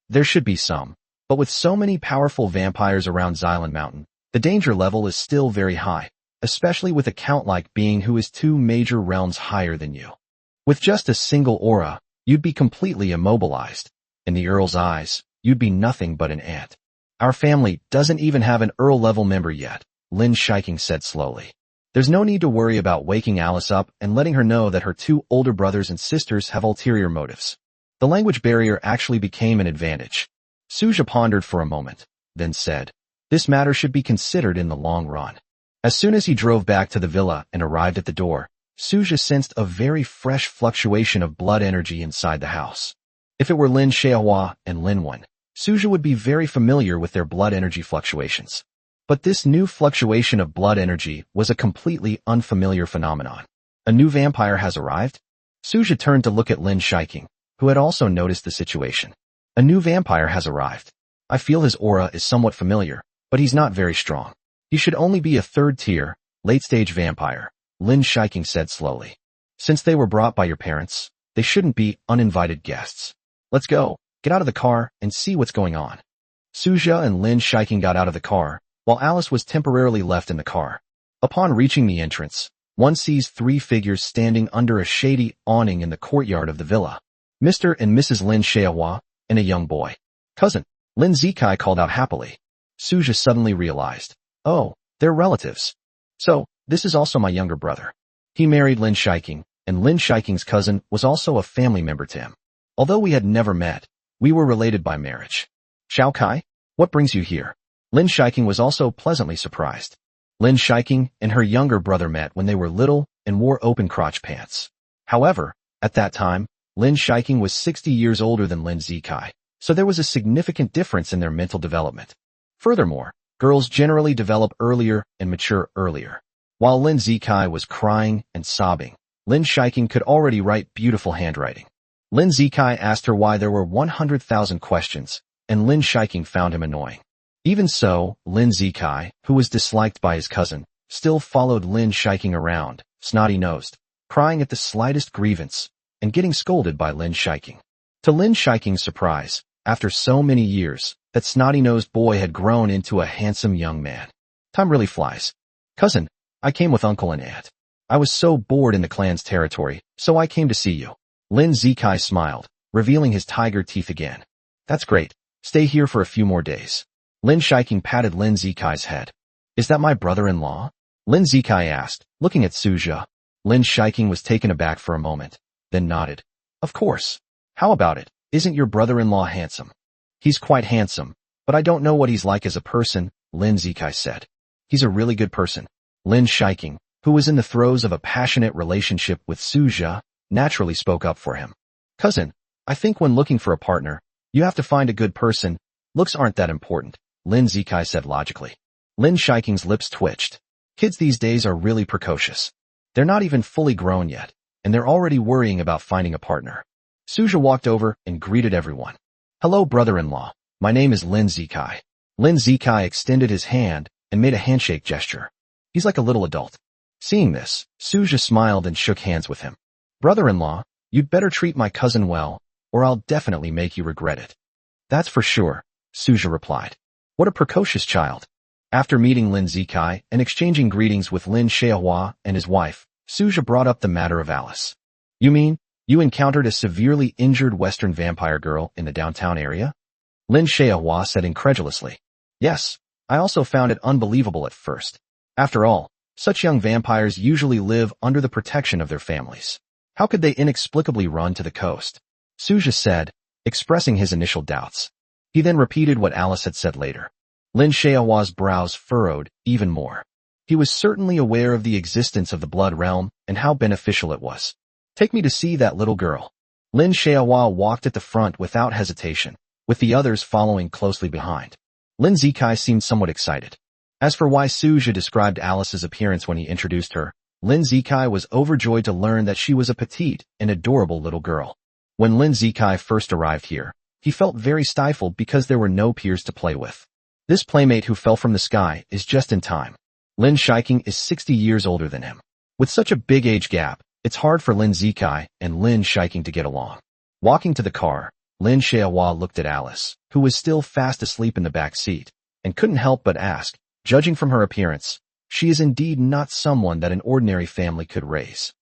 There should be some, but with so many powerful vampires around Xylan Mountain, the danger level is still very high, especially with a count-like being who is 2 major realms higher than you. With just a single aura, you'd be completely immobilized. In the Earl's eyes, you'd be nothing but an ant. Our family doesn't even have an Earl-level member yet, Lin Shiking said slowly. There's no need to worry about waking Alice up and letting her know that her 2 older brothers and sisters have ulterior motives. The language barrier actually became an advantage. Suja pondered for a moment, then said, This matter should be considered in the long run. As soon as he drove back to the villa and arrived at the door, Suja sensed a very fresh fluctuation of blood energy inside the house. If it were Lin Xiaohua and Lin Wen, Suja would be very familiar with their blood energy fluctuations. But this new fluctuation of blood energy was a completely unfamiliar phenomenon. A new vampire has arrived? Suja turned to look at Lin Shiking, who had also noticed the situation. A new vampire has arrived. I feel his aura is somewhat familiar, but he's not very strong. He should only be a third-tier, late-stage vampire, Lin Shiking said slowly. Since they were brought by your parents, they shouldn't be uninvited guests. Let's go, get out of the car, and see what's going on. Suja and Lin Shiking got out of the car, while Alice was temporarily left in the car. Upon reaching the entrance, one sees 3 figures standing under a shady awning in the courtyard of the villa. Mr. and Mrs. Lin Xiaohua, and a young boy. Cousin, Lin Zikai called out happily. Suja suddenly realized, oh, they're relatives. So, this is also my younger brother. He married Lin Shiking, and Lin Shiking's cousin was also a family member to him. Although we had never met, we were related by marriage. Xiao Kai, what brings you here? Lin Shiking was also pleasantly surprised. Lin Shiking and her younger brother met when they were little and wore open crotch pants. However, at that time, Lin Shiking was 60 years older than Lin Zikai, so there was a significant difference in their mental development. Furthermore, girls generally develop earlier and mature earlier. While Lin Zikai was crying and sobbing, Lin Shiking could already write beautiful handwriting. Lin Zikai asked her why there were 100,000 questions, and Lin Shiking found him annoying. Even so, Lin Zikai, who was disliked by his cousin, still followed Lin Shiking around, snotty-nosed, crying at the slightest grievance, and getting scolded by Lin Shiking. To Lin Shiking's surprise, after so many years, that snotty-nosed boy had grown into a handsome young man. Time really flies. Cousin, I came with uncle and aunt. I was so bored in the clan's territory, so I came to see you. Lin Zikai smiled, revealing his tiger teeth again. That's great. Stay here for a few more days. Lin Shiking patted Lin Zikai's head. Is that my brother-in-law? Lin Zikai asked, looking at Suja. Lin Shiking was taken aback for a moment, then nodded. Of course. How about it? Isn't your brother-in-law handsome? He's quite handsome, but I don't know what he's like as a person, Lin Zikai said. He's a really good person. Lin Shiking, who was in the throes of a passionate relationship with Suja, naturally spoke up for him. Cousin, I think when looking for a partner, you have to find a good person. Looks aren't that important, Lin Zikai said logically. Lin Shiking's lips twitched. Kids these days are really precocious. They're not even fully grown yet, and they're already worrying about finding a partner. Suja walked over and greeted everyone. Hello, brother-in-law. My name is Lin Zikai. Lin Zikai extended his hand and made a handshake gesture. He's like a little adult. Seeing this, Suja smiled and shook hands with him. Brother-in-law, you'd better treat my cousin well, or I'll definitely make you regret it. That's for sure, Suja replied. What a precocious child. After meeting Lin Zikai and exchanging greetings with Lin Xiaohua and his wife, Suja brought up the matter of Alice. You mean, you encountered a severely injured Western vampire girl in the downtown area? Lin Xiaohua said incredulously. Yes, I also found it unbelievable at first. After all, such young vampires usually live under the protection of their families. How could they inexplicably run to the coast? Suja said, expressing his initial doubts. He then repeated what Alice had said later. Lin Xiaohua's brows furrowed even more. He was certainly aware of the existence of the blood realm and how beneficial it was. Take me to see that little girl. Lin Xiaohua walked at the front without hesitation, with the others following closely behind. Lin Zikai seemed somewhat excited. As for why Suja described Alice's appearance when he introduced her, Lin Zikai was overjoyed to learn that she was a petite and adorable little girl. When Lin Zikai first arrived here, he felt very stifled because there were no peers to play with. This playmate who fell from the sky is just in time. Lin Shiking is 60 years older than him. With such a big age gap, it's hard for Lin Zikai and Lin Shiking to get along. Walking to the car, Lin Xiaohua looked at Alice, who was still fast asleep in the back seat, and couldn't help but ask, judging from her appearance, she is indeed not someone that an ordinary family could raise.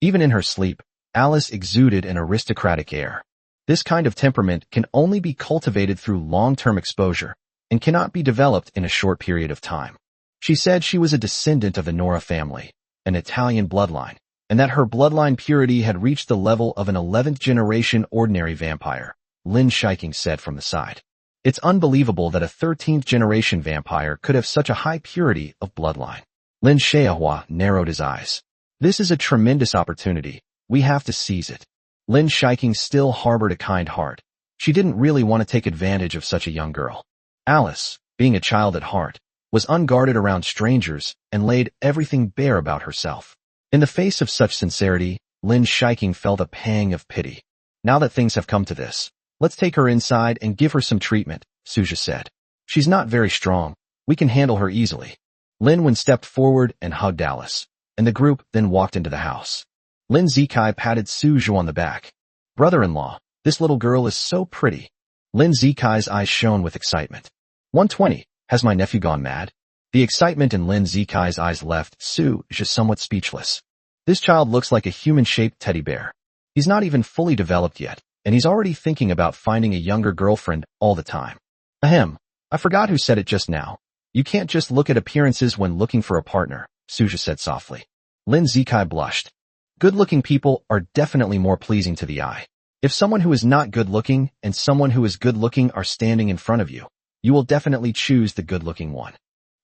Even in her sleep, Alice exuded an aristocratic air. This kind of temperament can only be cultivated through long-term exposure, and cannot be developed in a short period of time. She said she was a descendant of the Nora family, an Italian bloodline, and that her bloodline purity had reached the level of an 11th generation ordinary vampire, Lin Shiking said from the side. It's unbelievable that a 13th generation vampire could have such a high purity of bloodline. Lin Xiaohua narrowed his eyes. This is a tremendous opportunity. We have to seize it. Lin Shiking still harbored a kind heart. She didn't really want to take advantage of such a young girl. Alice, being a child at heart, was unguarded around strangers and laid everything bare about herself. In the face of such sincerity, Lin Shiking felt a pang of pity. Now that things have come to this, let's take her inside and give her some treatment, Suja said. She's not very strong. We can handle her easily. Lin Wen stepped forward and hugged Alice, and the group then walked into the house. Lin Zikai patted Suju on the back. Brother-in-law, this little girl is so pretty. Lin Zikai's eyes shone with excitement. 120, has my nephew gone mad? The excitement in Lin Zikai's eyes left Suju somewhat speechless. This child looks like a human-shaped teddy bear. He's not even fully developed yet, and he's already thinking about finding a younger girlfriend all the time. Ahem, I forgot who said it just now. You can't just look at appearances when looking for a partner, Suja said softly. Lin Zikai blushed. Good-looking people are definitely more pleasing to the eye. If someone who is not good-looking and someone who is good-looking are standing in front of you, you will definitely choose the good-looking one.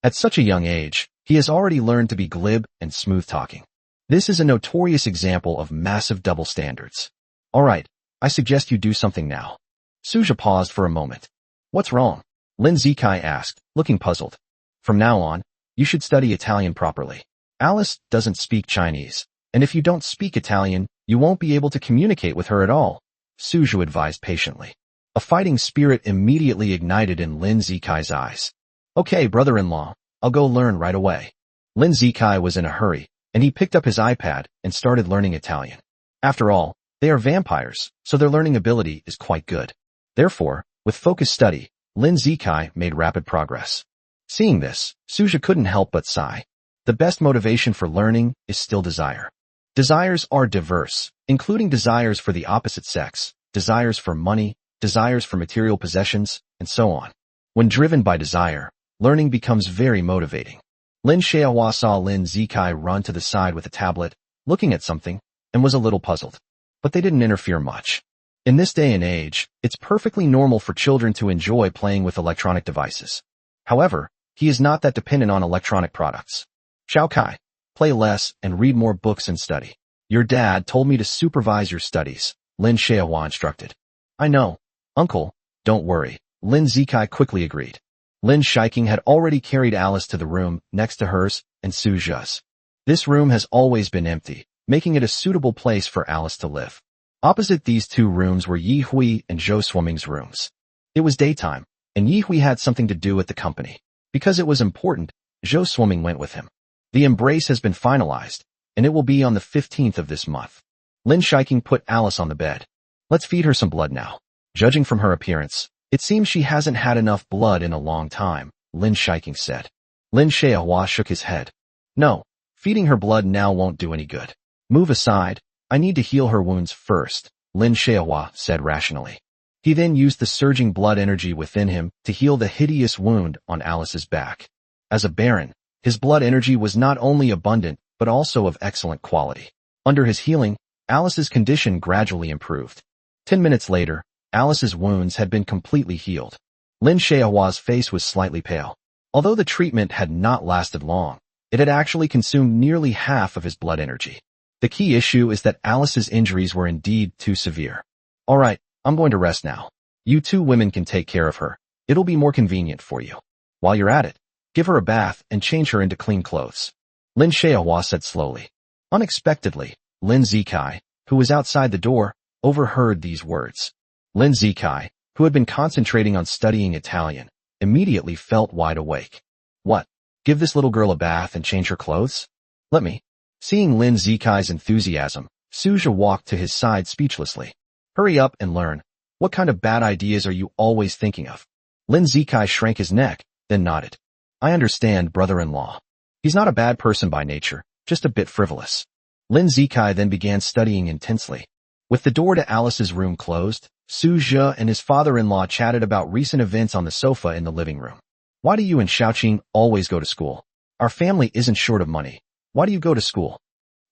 At such a young age, he has already learned to be glib and smooth-talking. This is a notorious example of massive double standards. All right, I suggest you do something now. Suja paused for a moment. What's wrong? Lin Zikai asked, looking puzzled. From now on, you should study Italian properly. Alice doesn't speak Chinese, and if you don't speak Italian, you won't be able to communicate with her at all, Suju advised patiently. A fighting spirit immediately ignited in Lin Zikai's eyes. Okay, brother-in-law, I'll go learn right away. Lin Zikai was in a hurry, and he picked up his iPad and started learning Italian. After all, they are vampires, so their learning ability is quite good. Therefore, with focused study, Lin Zikai made rapid progress. Seeing this, Suja couldn't help but sigh. The best motivation for learning is still desire. Desires are diverse, including desires for the opposite sex, desires for money, desires for material possessions, and so on. When driven by desire, learning becomes very motivating. Lin Xiaohua saw Lin Zikai run to the side with a tablet, looking at something, and was a little puzzled. But they didn't interfere much. In this day and age, it's perfectly normal for children to enjoy playing with electronic devices. However, he is not that dependent on electronic products. Xiao Kai, play less and read more books and study. Your dad told me to supervise your studies, Lin Xiaohua instructed. I know, uncle, don't worry, Lin Zikai quickly agreed. Lin Shiking had already carried Alice to the room next to hers and Suja's. This room has always been empty, making it a suitable place for Alice to live. Opposite these two rooms were Yi Hui and Zhou Swimming's rooms. It was daytime, and Yi Hui had something to do with the company. Because it was important, Zhou Swimming went with him. The embrace has been finalized, and it will be on the 15th of this month. Lin Shiking put Alice on the bed. Let's feed her some blood now. Judging from her appearance, it seems she hasn't had enough blood in a long time, Lin Shiking said. Lin Xiaohua shook his head. No, feeding her blood now won't do any good. Move aside. I need to heal her wounds first, Lin Xiaohua said rationally. He then used the surging blood energy within him to heal the hideous wound on Alice's back. As a baron, his blood energy was not only abundant, but also of excellent quality. Under his healing, Alice's condition gradually improved. 10 minutes later, Alice's wounds had been completely healed. Lin Xiaohua's face was slightly pale. Although the treatment had not lasted long, it had actually consumed nearly half of his blood energy. The key issue is that Alice's injuries were indeed too severe. All right, I'm going to rest now. You two women can take care of her. It'll be more convenient for you. While you're at it, give her a bath and change her into clean clothes. Lin Xiaohua said slowly. Unexpectedly, Lin Zikai, who was outside the door, overheard these words. Lin Zikai, who had been concentrating on studying Italian, immediately felt wide awake. What? Give this little girl a bath and change her clothes? Let me. Seeing Lin Zikai's enthusiasm, Suja walked to his side speechlessly. Hurry up and learn. What kind of bad ideas are you always thinking of? Lin Zikai shrank his neck, then nodded. I understand, brother-in-law. He's not a bad person by nature, just a bit frivolous. Lin Zikai then began studying intensely. With the door to Alice's room closed, Suja and his father-in-law chatted about recent events on the sofa in the living room. Why do you and Xiaoqing always go to school? Our family isn't short of money. Why do you go to school?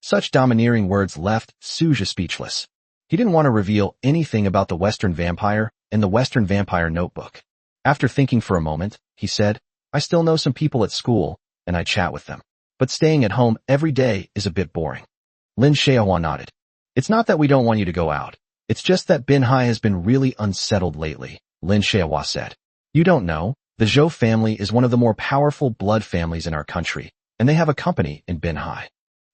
Such domineering words left Suja speechless. He didn't want to reveal anything about the Western Vampire and the Western Vampire Notebook. After thinking for a moment, he said, I still know some people at school, and I chat with them. but staying at home every day is a bit boring. Lin Xiaohua nodded. It's not that we don't want you to go out. It's just that Binhai has been really unsettled lately, Lin Xiaohua said. You don't know, the Zhou family is one of the more powerful blood families in our country, and they have a company in Binhai.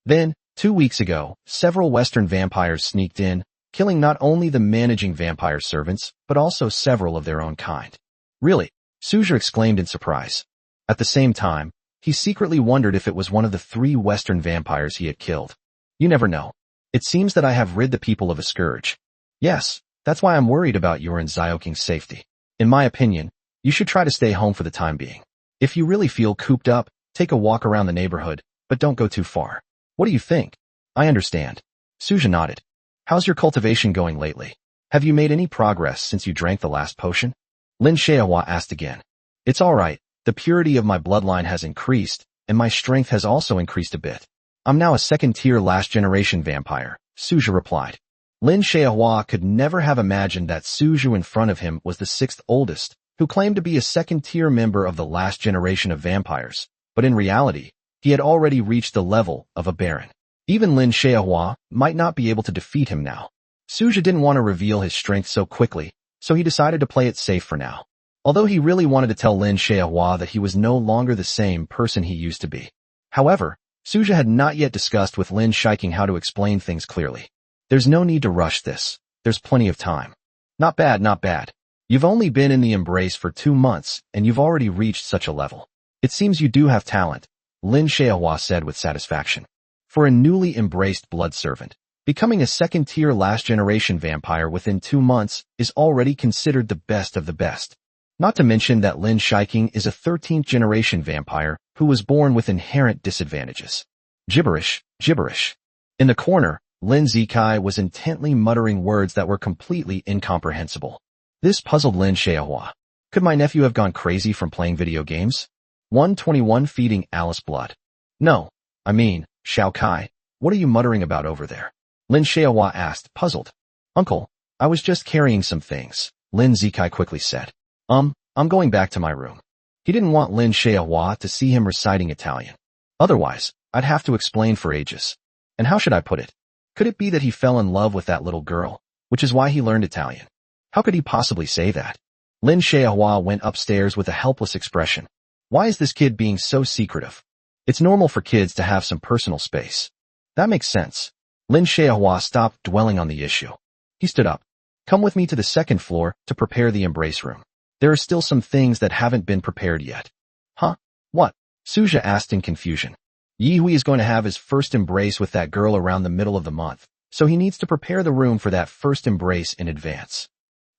Then, 2 weeks ago, several Western vampires sneaked in, killing not only the managing vampire servants, but also several of their own kind. Really? Suzhou exclaimed in surprise. At the same time, he secretly wondered if it was one of the 3 Western vampires he had killed. You never know. It seems that I have rid the people of a scourge. Yes, that's why I'm worried about your and Xiaoking's safety. In my opinion, you should try to stay home for the time being. If you really feel cooped up, take a walk around the neighborhood, but don't go too far. What do you think? I understand. Suzhou nodded. How's your cultivation going lately? Have you made any progress since you drank the last potion? Lin Xiaohua asked again. It's all right. The purity of my bloodline has increased, and my strength has also increased a bit. I'm now a second-tier last-generation vampire, Suzhou replied. Lin Xiaohua could never have imagined that Suzhou in front of him was the 6th oldest, who claimed to be a second-tier member of the last generation of vampires, but in reality, he had already reached the level of a baron. Even Lin Xiaohua might not be able to defeat him now. Suzhou didn't want to reveal his strength so quickly, so he decided to play it safe for now. Although he really wanted to tell Lin Xiaohua that he was no longer the same person he used to be. However, Suzhou had not yet discussed with Lin Shiking how to explain things clearly. There's no need to rush this. There's plenty of time. Not bad, not bad. You've only been in the embrace for 2 months, and you've already reached such a level. It seems you do have talent, Lin Xiaohua said with satisfaction. For a newly embraced blood servant, becoming a second-tier last-generation vampire within 2 months is already considered the best of the best. Not to mention that Lin Shiking is a 13th-generation vampire who was born with inherent disadvantages. Gibberish, gibberish. In the corner, Lin Zikai was intently muttering words that were completely incomprehensible. This puzzled Lin Xiaohua. Could my nephew have gone crazy from playing video games? 121 Feeding Alice blood. No, I mean, Xiao Kai, what are you muttering about over there? Lin Xiaohua asked, puzzled. Uncle, I was just carrying some things, Lin Zikai quickly said. I'm going back to my room. He didn't want Lin Xiaohua to see him reciting Italian. Otherwise, I'd have to explain for ages. And how should I put it? Could it be that he fell in love with that little girl, which is why he learned Italian? How could he possibly say that? Lin Xiaohua went upstairs with a helpless expression. Why is this kid being so secretive? It's normal for kids to have some personal space. That makes sense. Lin Xiaohua stopped dwelling on the issue. He stood up. Come with me to the 2nd floor to prepare the embrace room. There are still some things that haven't been prepared yet. Huh? What? Suzhou asked in confusion. Yi Hui is going to have his first embrace with that girl around the middle of the month, so he needs to prepare the room for that first embrace in advance.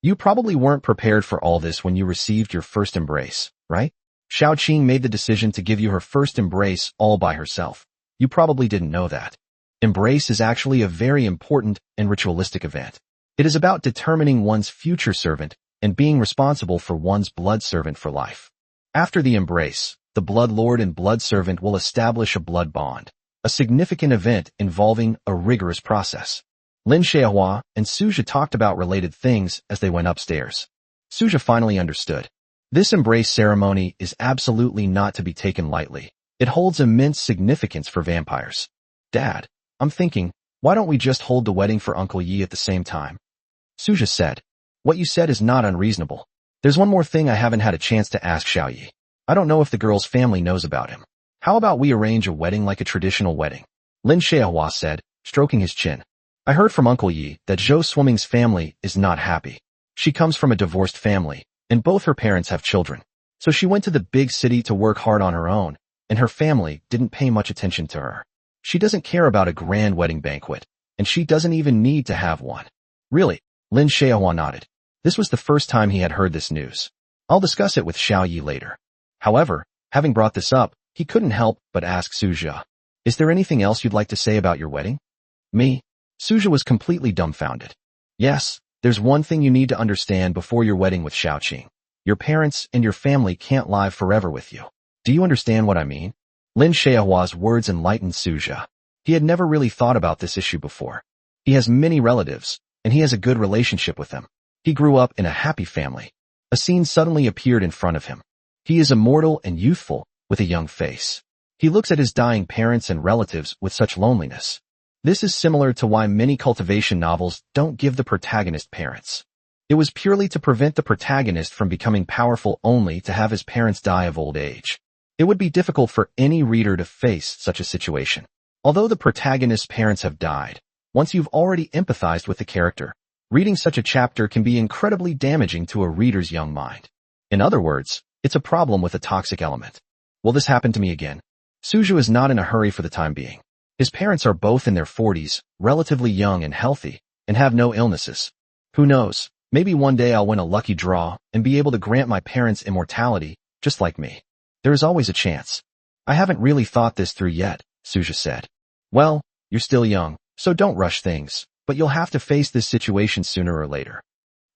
You probably weren't prepared for all this when you received your first embrace, right? Xiao Qing made the decision to give you her first embrace all by herself. You probably didn't know that. Embrace is actually a very important and ritualistic event. It is about determining one's future servant and being responsible for one's blood servant for life. After the embrace, the blood lord and blood servant will establish a blood bond, a significant event involving a rigorous process. Lin Xiaohua and Suzhou talked about related things as they went upstairs. Suzhou finally understood. This embrace ceremony is absolutely not to be taken lightly. It holds immense significance for vampires. Dad, I'm thinking, why don't we just hold the wedding for Uncle Yi at the same time? Suzhou said. What you said is not unreasonable. There's one more thing I haven't had a chance to ask Xiao Yi. I don't know if the girl's family knows about him. How about we arrange a wedding like a traditional wedding? Lin Xiaohua said, stroking his chin. I heard from Uncle Yi that Zhou Swimming's family is not happy. She comes from a divorced family, and both her parents have children. So she went to the big city to work hard on her own, and her family didn't pay much attention to her. She doesn't care about a grand wedding banquet, and she doesn't even need to have one. Really? Lin Xiaohua nodded. This was the first time he had heard this news. I'll discuss it with Xiao Yi later. However, having brought this up, he couldn't help but ask Suzhou. Is there anything else you'd like to say about your wedding? Me? Suzhou was completely dumbfounded. Yes, there's one thing you need to understand before your wedding with Xiaoqing. Your parents and your family can't live forever with you. Do you understand what I mean? Lin Xiaohua's words enlightened Suzhou. He had never really thought about this issue before. He has many relatives, and he has a good relationship with them. He grew up in a happy family. A scene suddenly appeared in front of him. He is immortal and youthful, with a young face. He looks at his dying parents and relatives with such loneliness. This is similar to why many cultivation novels don't give the protagonist parents. It was purely to prevent the protagonist from becoming powerful only to have his parents die of old age. It would be difficult for any reader to face such a situation. Although the protagonist's parents have died, once you've already empathized with the character, reading such a chapter can be incredibly damaging to a reader's young mind. In other words, it's a problem with a toxic element. Will this happen to me again? Suju is not in a hurry for the time being. His parents are both in their 40s, relatively young and healthy, and have no illnesses. Who knows, maybe one day I'll win a lucky draw and be able to grant my parents immortality, just like me. There is always a chance. I haven't really thought this through yet, Suju said. Well, you're still young, so don't rush things, but you'll have to face this situation sooner or later.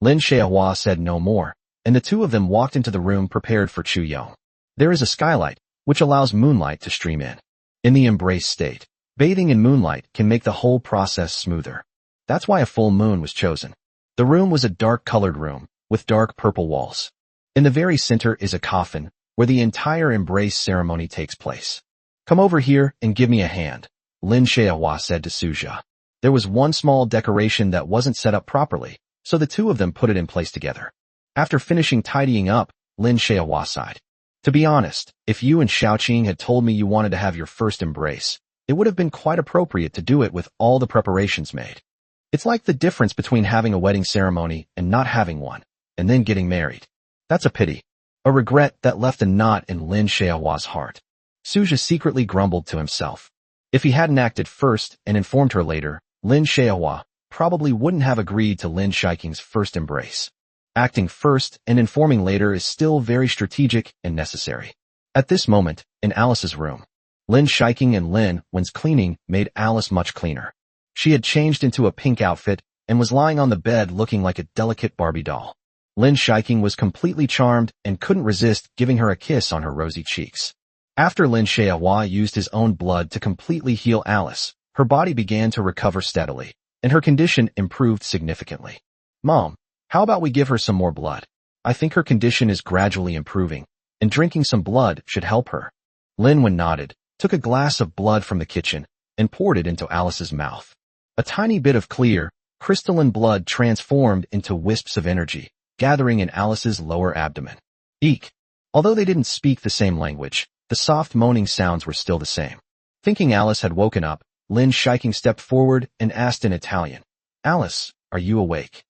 Lin Xiaohua said no more, and the two of them walked into the room prepared for Chu Yong. There is a skylight, which allows moonlight to stream in. In the embrace state, bathing in moonlight can make the whole process smoother. That's why a full moon was chosen. The room was a dark-colored room, with dark purple walls. In the very center is a coffin, where the entire embrace ceremony takes place. Come over here and give me a hand, Lin Xiaohua said to Suja. There was one small decoration that wasn't set up properly, so the two of them put it in place together. After finishing tidying up, Lin Xiaohua sighed. To be honest, if you and Xiaoqing had told me you wanted to have your first embrace, it would have been quite appropriate to do it with all the preparations made. It's like the difference between having a wedding ceremony and not having one, and then getting married. That's a pity. A regret that left a knot in Lin Xiaohua's heart. Suja secretly grumbled to himself. If he hadn't acted first and informed her later, Lin Xiaohua probably wouldn't have agreed to Lin Shiking's first embrace. Acting first and informing later is still very strategic and necessary. At this moment, in Alice's room, Lin Shiking and Lin Wen's cleaning made Alice much cleaner. She had changed into a pink outfit and was lying on the bed looking like a delicate Barbie doll. Lin Shiking was completely charmed and couldn't resist giving her a kiss on her rosy cheeks. After Lin Xiaohua used his own blood to completely heal Alice, her body began to recover steadily, and her condition improved significantly. Mom, how about we give her some more blood? I think her condition is gradually improving, and drinking some blood should help her. Lin Wen nodded, took a glass of blood from the kitchen, and poured it into Alice's mouth. A tiny bit of clear, crystalline blood transformed into wisps of energy, gathering in Alice's lower abdomen. Eek! Although they didn't speak the same language, the soft moaning sounds were still the same. Thinking Alice had woken up, Lin Shiking stepped forward and asked in Italian, Alice, are you awake?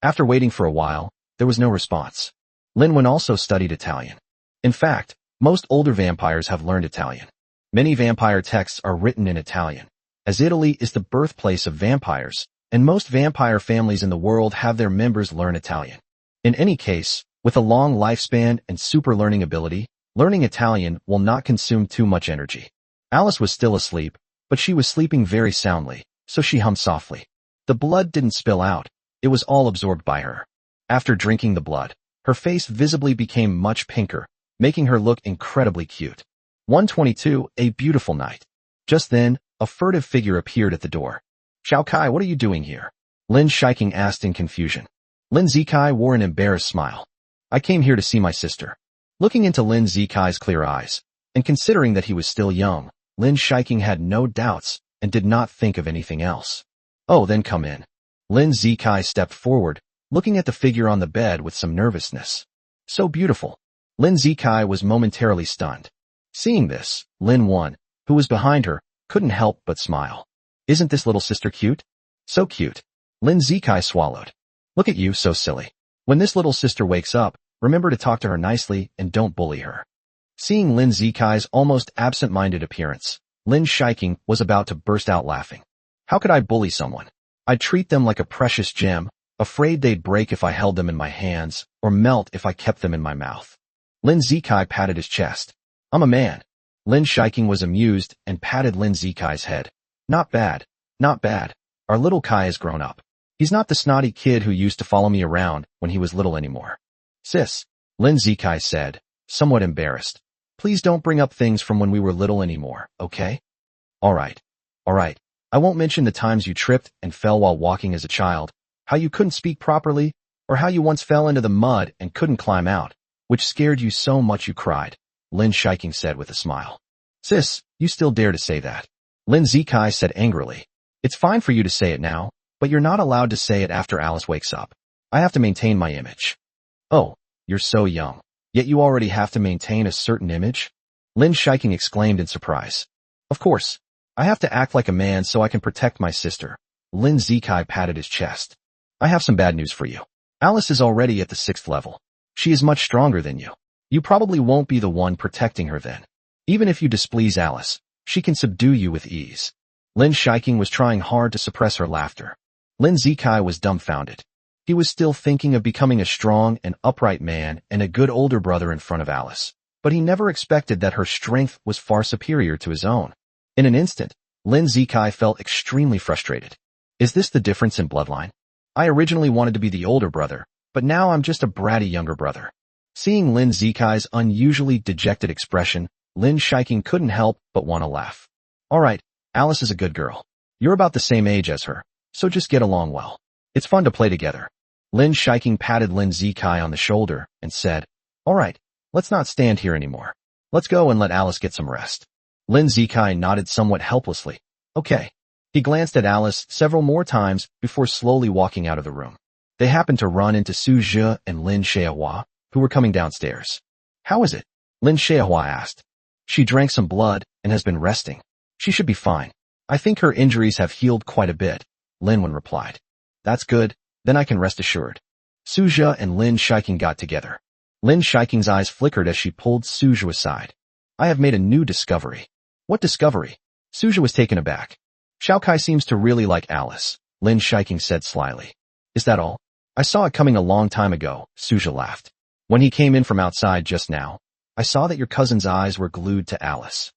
After waiting for a while, there was no response. Lin Wen also studied Italian. In fact, most older vampires have learned Italian. Many vampire texts are written in Italian, as Italy is the birthplace of vampires, and most vampire families in the world have their members learn Italian. In any case, with a long lifespan and super learning ability, learning Italian will not consume too much energy. Alice was still asleep, but she was sleeping very soundly, so she hummed softly. The blood didn't spill out, it was all absorbed by her. After drinking the blood, her face visibly became much pinker, making her look incredibly cute. 122, a beautiful night. Just then, a furtive figure appeared at the door. Xiao Kai, what are you doing here? Lin Shiking asked in confusion. Lin Zikai wore an embarrassed smile. I came here to see my sister. Looking into Lin Zikai's clear eyes, and considering that he was still young, Lin Shiking had no doubts and did not think of anything else. Oh, then come in. Lin Zikai stepped forward, looking at the figure on the bed with some nervousness. So beautiful. Lin Zikai was momentarily stunned. Seeing this, Lin Wen, who was behind her, couldn't help but smile. Isn't this little sister cute? So cute. Lin Zikai swallowed. Look at you, so silly. When this little sister wakes up, remember to talk to her nicely and don't bully her. Seeing Lin Zikai's almost absent-minded appearance, Lin Shiking was about to burst out laughing. How could I bully someone? I'd treat them like a precious gem, afraid they'd break if I held them in my hands, or melt if I kept them in my mouth. Lin Zikai patted his chest. I'm a man. Lin Shiking was amused and patted Lin Zikai's head. Not bad, not bad. Our little Kai has grown up. He's not the snotty kid who used to follow me around when he was little anymore. Sis, Lin Zikai said, somewhat embarrassed. Please don't bring up things from when we were little anymore, okay? Alright. I won't mention the times you tripped and fell while walking as a child, how you couldn't speak properly, or how you once fell into the mud and couldn't climb out, which scared you so much you cried, Lin Shiking said with a smile. Sis, you still dare to say that? Lin Zikai said angrily. It's fine for you to say it now, but you're not allowed to say it after Alice wakes up. I have to maintain my image. Oh, you're so young. Yet you already have to maintain a certain image? Lin Shiking exclaimed in surprise. Of course. I have to act like a man so I can protect my sister. Lin Zikai patted his chest. I have some bad news for you. Alice is already at the 6th level. She is much stronger than you. You probably won't be the one protecting her then. Even if you displease Alice, she can subdue you with ease. Lin Shiking was trying hard to suppress her laughter. Lin Zikai was dumbfounded. He was still thinking of becoming a strong and upright man and a good older brother in front of Alice, but he never expected that her strength was far superior to his own. In an instant, Lin Zikai felt extremely frustrated. Is this the difference in bloodline? I originally wanted to be the older brother, but now I'm just a bratty younger brother. Seeing Lin Zikai's unusually dejected expression, Lin Shiking couldn't help but want to laugh. Alright, Alice is a good girl. You're about the same age as her, so just get along well. It's fun to play together. Lin Shiking patted Lin Zikai on the shoulder and said, Alright, let's not stand here anymore. Let's go and let Alice get some rest. Lin Zikai nodded somewhat helplessly. Okay. He glanced at Alice several more times before slowly walking out of the room. They happened to run into Su Zhe and Lin Xiaohua, who were coming downstairs. How is it? Lin Xiaohua asked. She drank some blood and has been resting. She should be fine. I think her injuries have healed quite a bit, Lin Wen replied. That's good, then I can rest assured. Su Zhe and Lin Shiking got together. Lin Shiking's eyes flickered as she pulled Su Zhe aside. I have made a new discovery. What discovery? Su Zhe was taken aback. Xiao Kai seems to really like Alice, Lin Shiking said slyly. Is that all? I saw it coming a long time ago, Su Zhe laughed. When he came in from outside just now, I saw that your cousin's eyes were glued to Alice.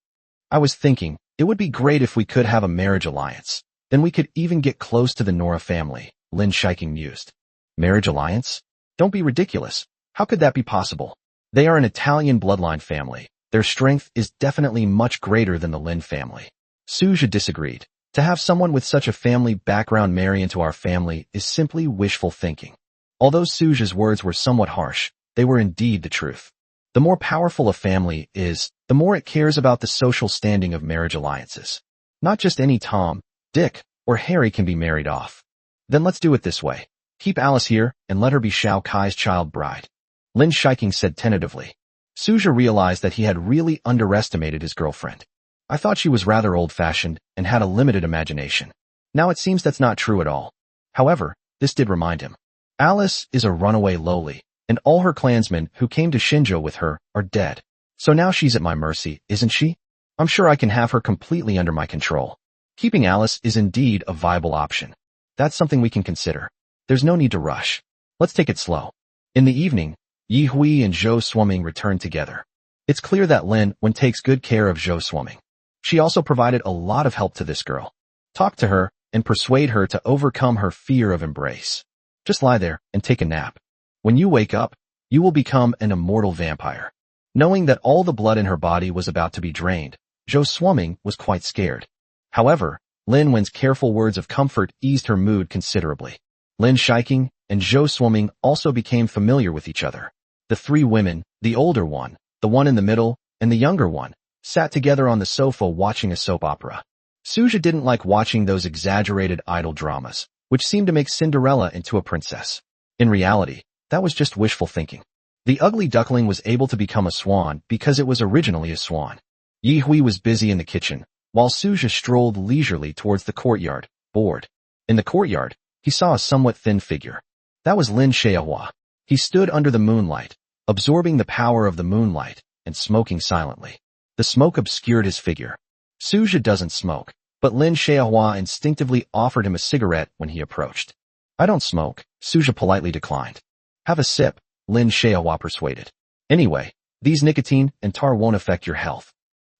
I was thinking, it would be great if we could have a marriage alliance. Then we could even get close to the Nora family, Lin Shiking mused. Marriage alliance? Don't be ridiculous. How could that be possible? They are an Italian bloodline family. Their strength is definitely much greater than the Lin family. Su Zhe disagreed. To have someone with such a family background marry into our family is simply wishful thinking. Although Su Zhe's words were somewhat harsh, they were indeed the truth. The more powerful a family is, the more it cares about the social standing of marriage alliances. Not just any Tom, Dick, or Harry can be married off. Then let's do it this way. Keep Alice here and let her be Xiao Kai's child bride. Lin Shiking said tentatively. Su Zhe realized that he had really underestimated his girlfriend. I thought she was rather old-fashioned and had a limited imagination. Now it seems that's not true at all. However, this did remind him. Alice is a runaway lowly, and all her clansmen who came to Shinjo with her are dead. So now she's at my mercy, isn't she? I'm sure I can have her completely under my control. Keeping Alice is indeed a viable option. That's something we can consider. There's no need to rush. Let's take it slow. In the evening, Yi Hui and Zhou Swimming returned together. It's clear that Lin Wen takes good care of Zhou Swimming. She also provided a lot of help to this girl. Talk to her and persuade her to overcome her fear of embrace. Just lie there and take a nap. When you wake up, you will become an immortal vampire. Knowing that all the blood in her body was about to be drained, Zhou Swimming was quite scared. However, Lin Wen's careful words of comfort eased her mood considerably. Lin Shiking and Zhou Swimming also became familiar with each other. The three women, the older one, the one in the middle, and the younger one, sat together on the sofa watching a soap opera. Su Zhe didn't like watching those exaggerated idol dramas, which seemed to make Cinderella into a princess. In reality, that was just wishful thinking. The ugly duckling was able to become a swan because it was originally a swan. Yi Hui was busy in the kitchen, while Su Zhe strolled leisurely towards the courtyard, bored. In the courtyard, he saw a somewhat thin figure. That was Lin Xiaohua. He stood under the moonlight, absorbing the power of the moonlight, and smoking silently. The smoke obscured his figure. Su Zhe doesn't smoke, but Lin Xiaohua instinctively offered him a cigarette when he approached. I don't smoke, Su Zhe politely declined. Have a sip, Lin Xiaohua persuaded. Anyway, these nicotine and tar won't affect your health.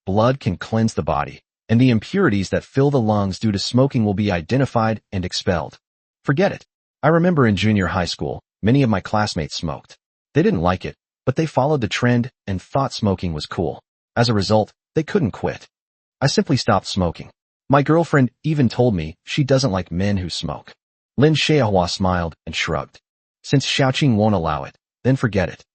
Blood can cleanse the body, and the impurities that fill the lungs due to smoking will be identified and expelled. Forget it. I remember in junior high school, many of my classmates smoked. They didn't like it, but they followed the trend and thought smoking was cool. As a result, they couldn't quit. I simply stopped smoking. My girlfriend even told me she doesn't like men who smoke. Lin Xiaohua smiled and shrugged. Since Xiaoqing won't allow it, then forget it.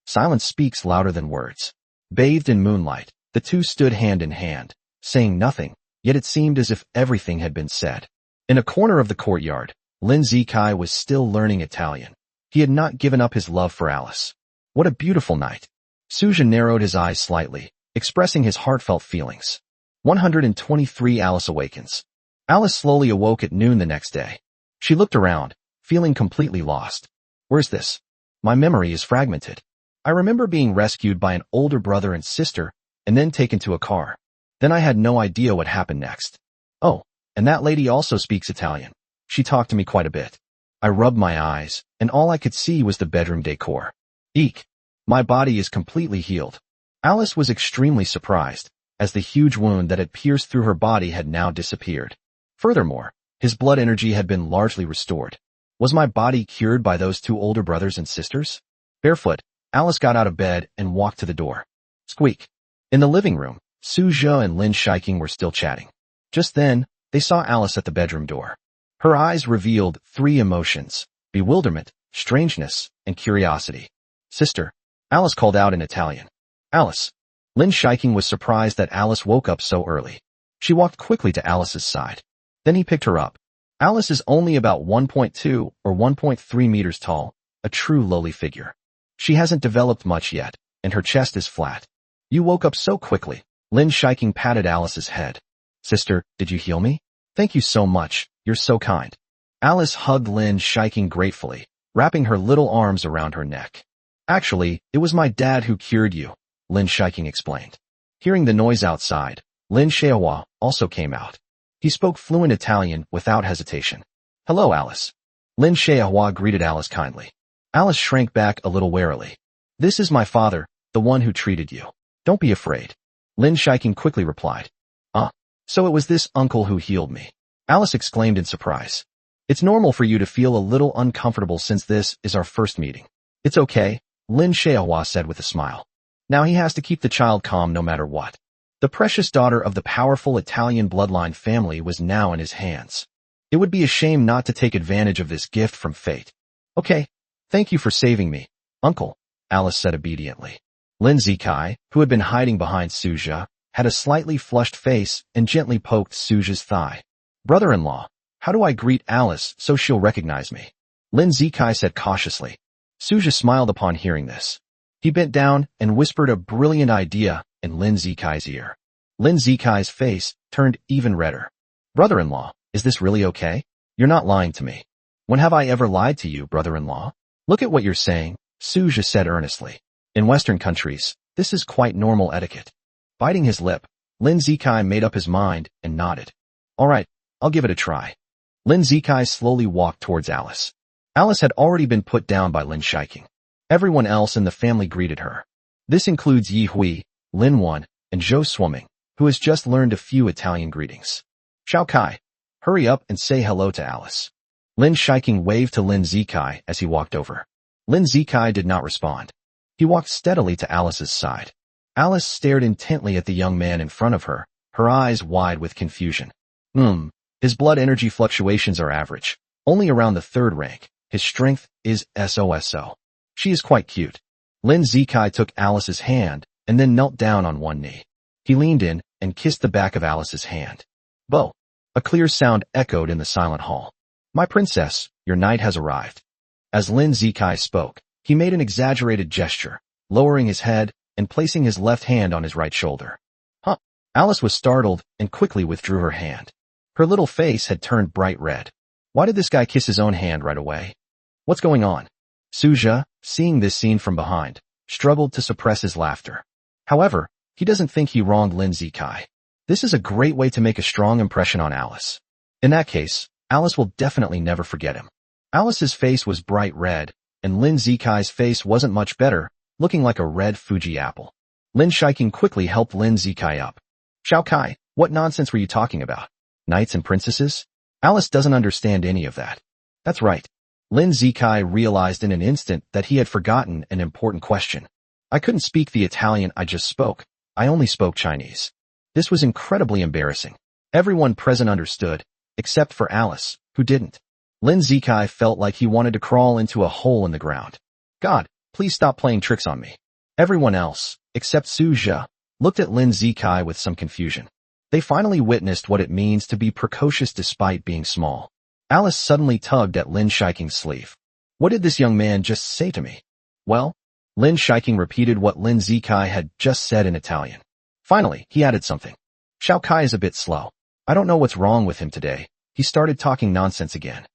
Silence speaks louder than words. Bathed in moonlight, The two stood hand in hand, saying nothing, yet it seemed as if everything had been said. In a corner of the courtyard, Lin Zikai was still learning Italian. He had not given up his love for Alice. What a beautiful night. Suja narrowed his eyes slightly, expressing his heartfelt feelings. 123 Alice awakens. Alice slowly awoke at noon the next day. She looked around, feeling completely lost. Where's this? My memory is fragmented. I remember being rescued by an older brother and sister, and then taken to a car. Then I had no idea what happened next. Oh, and that lady also speaks Italian. She talked to me quite a bit. I rubbed my eyes, and all I could see was the bedroom decor. Eek! My body is completely healed. Alice was extremely surprised, as the huge wound that had pierced through her body had now disappeared. Furthermore, his blood energy had been largely restored. Was my body cured by those two older brothers and sisters? Barefoot, Alice got out of bed and walked to the door. Squeak! In the living room, Suja and Lin Shiking were still chatting. Just then, they saw Alice at the bedroom door. Her eyes revealed three emotions: bewilderment, strangeness, and curiosity. Sister, Alice called out in Italian. Alice. Lin Shiking was surprised that Alice woke up so early. She walked quickly to Alice's side. Then he picked her up. Alice is only about 1.2 or 1.3 meters tall, a true lowly figure. She hasn't developed much yet, and her chest is flat. You woke up so quickly. Lin Shiking patted Alice's head. Sister, did you heal me? Thank you so much, you're so kind. Alice hugged Lin Shiking gratefully, wrapping her little arms around her neck. Actually, it was my dad who cured you, Lin Shiking explained. Hearing the noise outside, Lin Xiaohua also came out. He spoke fluent Italian without hesitation. Hello, Alice. Lin Xiaohua greeted Alice kindly. Alice shrank back a little warily. This is my father, the one who treated you. Don't be afraid. Lin Shiking quickly replied. So it was this uncle who healed me. Alice exclaimed in surprise. It's normal for you to feel a little uncomfortable since this is our first meeting. It's okay, Lin Xiaohua said with a smile. Now he has to keep the child calm no matter what. The precious daughter of the powerful Italian bloodline family was now in his hands. It would be a shame not to take advantage of this gift from fate. Okay, thank you for saving me, uncle, Alice said obediently. Lin Zikai, who had been hiding behind Suja, had a slightly flushed face and gently poked Suja's thigh. Brother-in-law, how do I greet Alice so she'll recognize me? Lin Zikai said cautiously. Suja smiled upon hearing this. He bent down and whispered a brilliant idea in Lin Zikai's ear. Lin Zikai's face turned even redder. Brother-in-law, is this really okay? You're not lying to me. When have I ever lied to you, brother-in-law? Look at what you're saying, Suja said earnestly. In Western countries, this is quite normal etiquette. Biting his lip, Lin Zikai made up his mind and nodded. All right, I'll give it a try. Lin Zikai slowly walked towards Alice. Alice had already been put down by Lin Shiking. Everyone else in the family greeted her. This includes Yi Hui, Lin Wan, and Zhou Swimming, who has just learned a few Italian greetings. Xiao Kai, hurry up and say hello to Alice. Lin Shiking waved to Lin Zikai as he walked over. Lin Zikai did not respond. He walked steadily to Alice's side. Alice stared intently at the young man in front of her, her eyes wide with confusion. His blood energy fluctuations are average, only around the third rank. His strength is SOSO. She is quite cute. Lin Zikai took Alice's hand and then knelt down on one knee. He leaned in and kissed the back of Alice's hand. Bo! A clear sound echoed in the silent hall. My princess, your knight has arrived. As Lin Zikai spoke, he made an exaggerated gesture, lowering his head and placing his left hand on his right shoulder. Huh! Alice was startled and quickly withdrew her hand. Her little face had turned bright red. Why did this guy kiss his own hand right away? What's going on? Suja, seeing this scene from behind, struggled to suppress his laughter. However, he doesn't think he wronged Lin Zikai. This is a great way to make a strong impression on Alice. In that case, Alice will definitely never forget him. Alice's face was bright red, and Lin Zikai's face wasn't much better, looking like a red Fuji apple. Lin Shiking quickly helped Lin Zikai up. Xiao Kai, what nonsense were you talking about? Knights and princesses? Alice doesn't understand any of that. That's right. Lin Zikai realized in an instant that he had forgotten an important question. I couldn't speak the Italian I just spoke. I only spoke Chinese. This was incredibly embarrassing. Everyone present understood, except for Alice, who didn't. Lin Zikai felt like he wanted to crawl into a hole in the ground. God, please stop playing tricks on me. Everyone else, except Suja, looked at Lin Zikai with some confusion. They finally witnessed what it means to be precocious despite being small. Alice suddenly tugged at Lin Shiking's sleeve. What did this young man just say to me? Well, Lin Shiking repeated what Lin Zikai had just said in Italian. Finally, he added something. Xiao Kai is a bit slow. I don't know what's wrong with him today. He started talking nonsense again.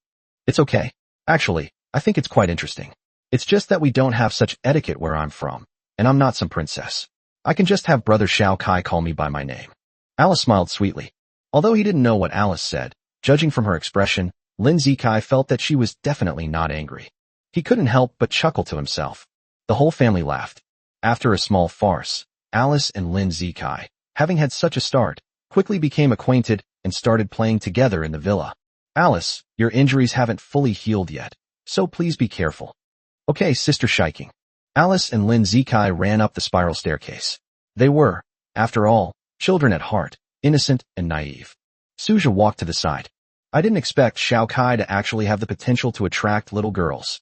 It's okay. Actually, I think it's quite interesting. It's just that we don't have such etiquette where I'm from, and I'm not some princess. I can just have brother Xiao Kai call me by my name. Alice smiled sweetly. Although he didn't know what Alice said, judging from her expression, Lin Zikai felt that she was definitely not angry. He couldn't help but chuckle to himself. The whole family laughed. After a small farce, Alice and Lin Zikai, having had such a start, quickly became acquainted and started playing together in the villa. Alice, your injuries haven't fully healed yet, so please be careful. Okay, Sister Shiking. Alice and Lin Zikai ran up the spiral staircase. They were, after all, children at heart, innocent and naive. Suja walked to the side. I didn't expect Xiao Kai to actually have the potential to attract little girls.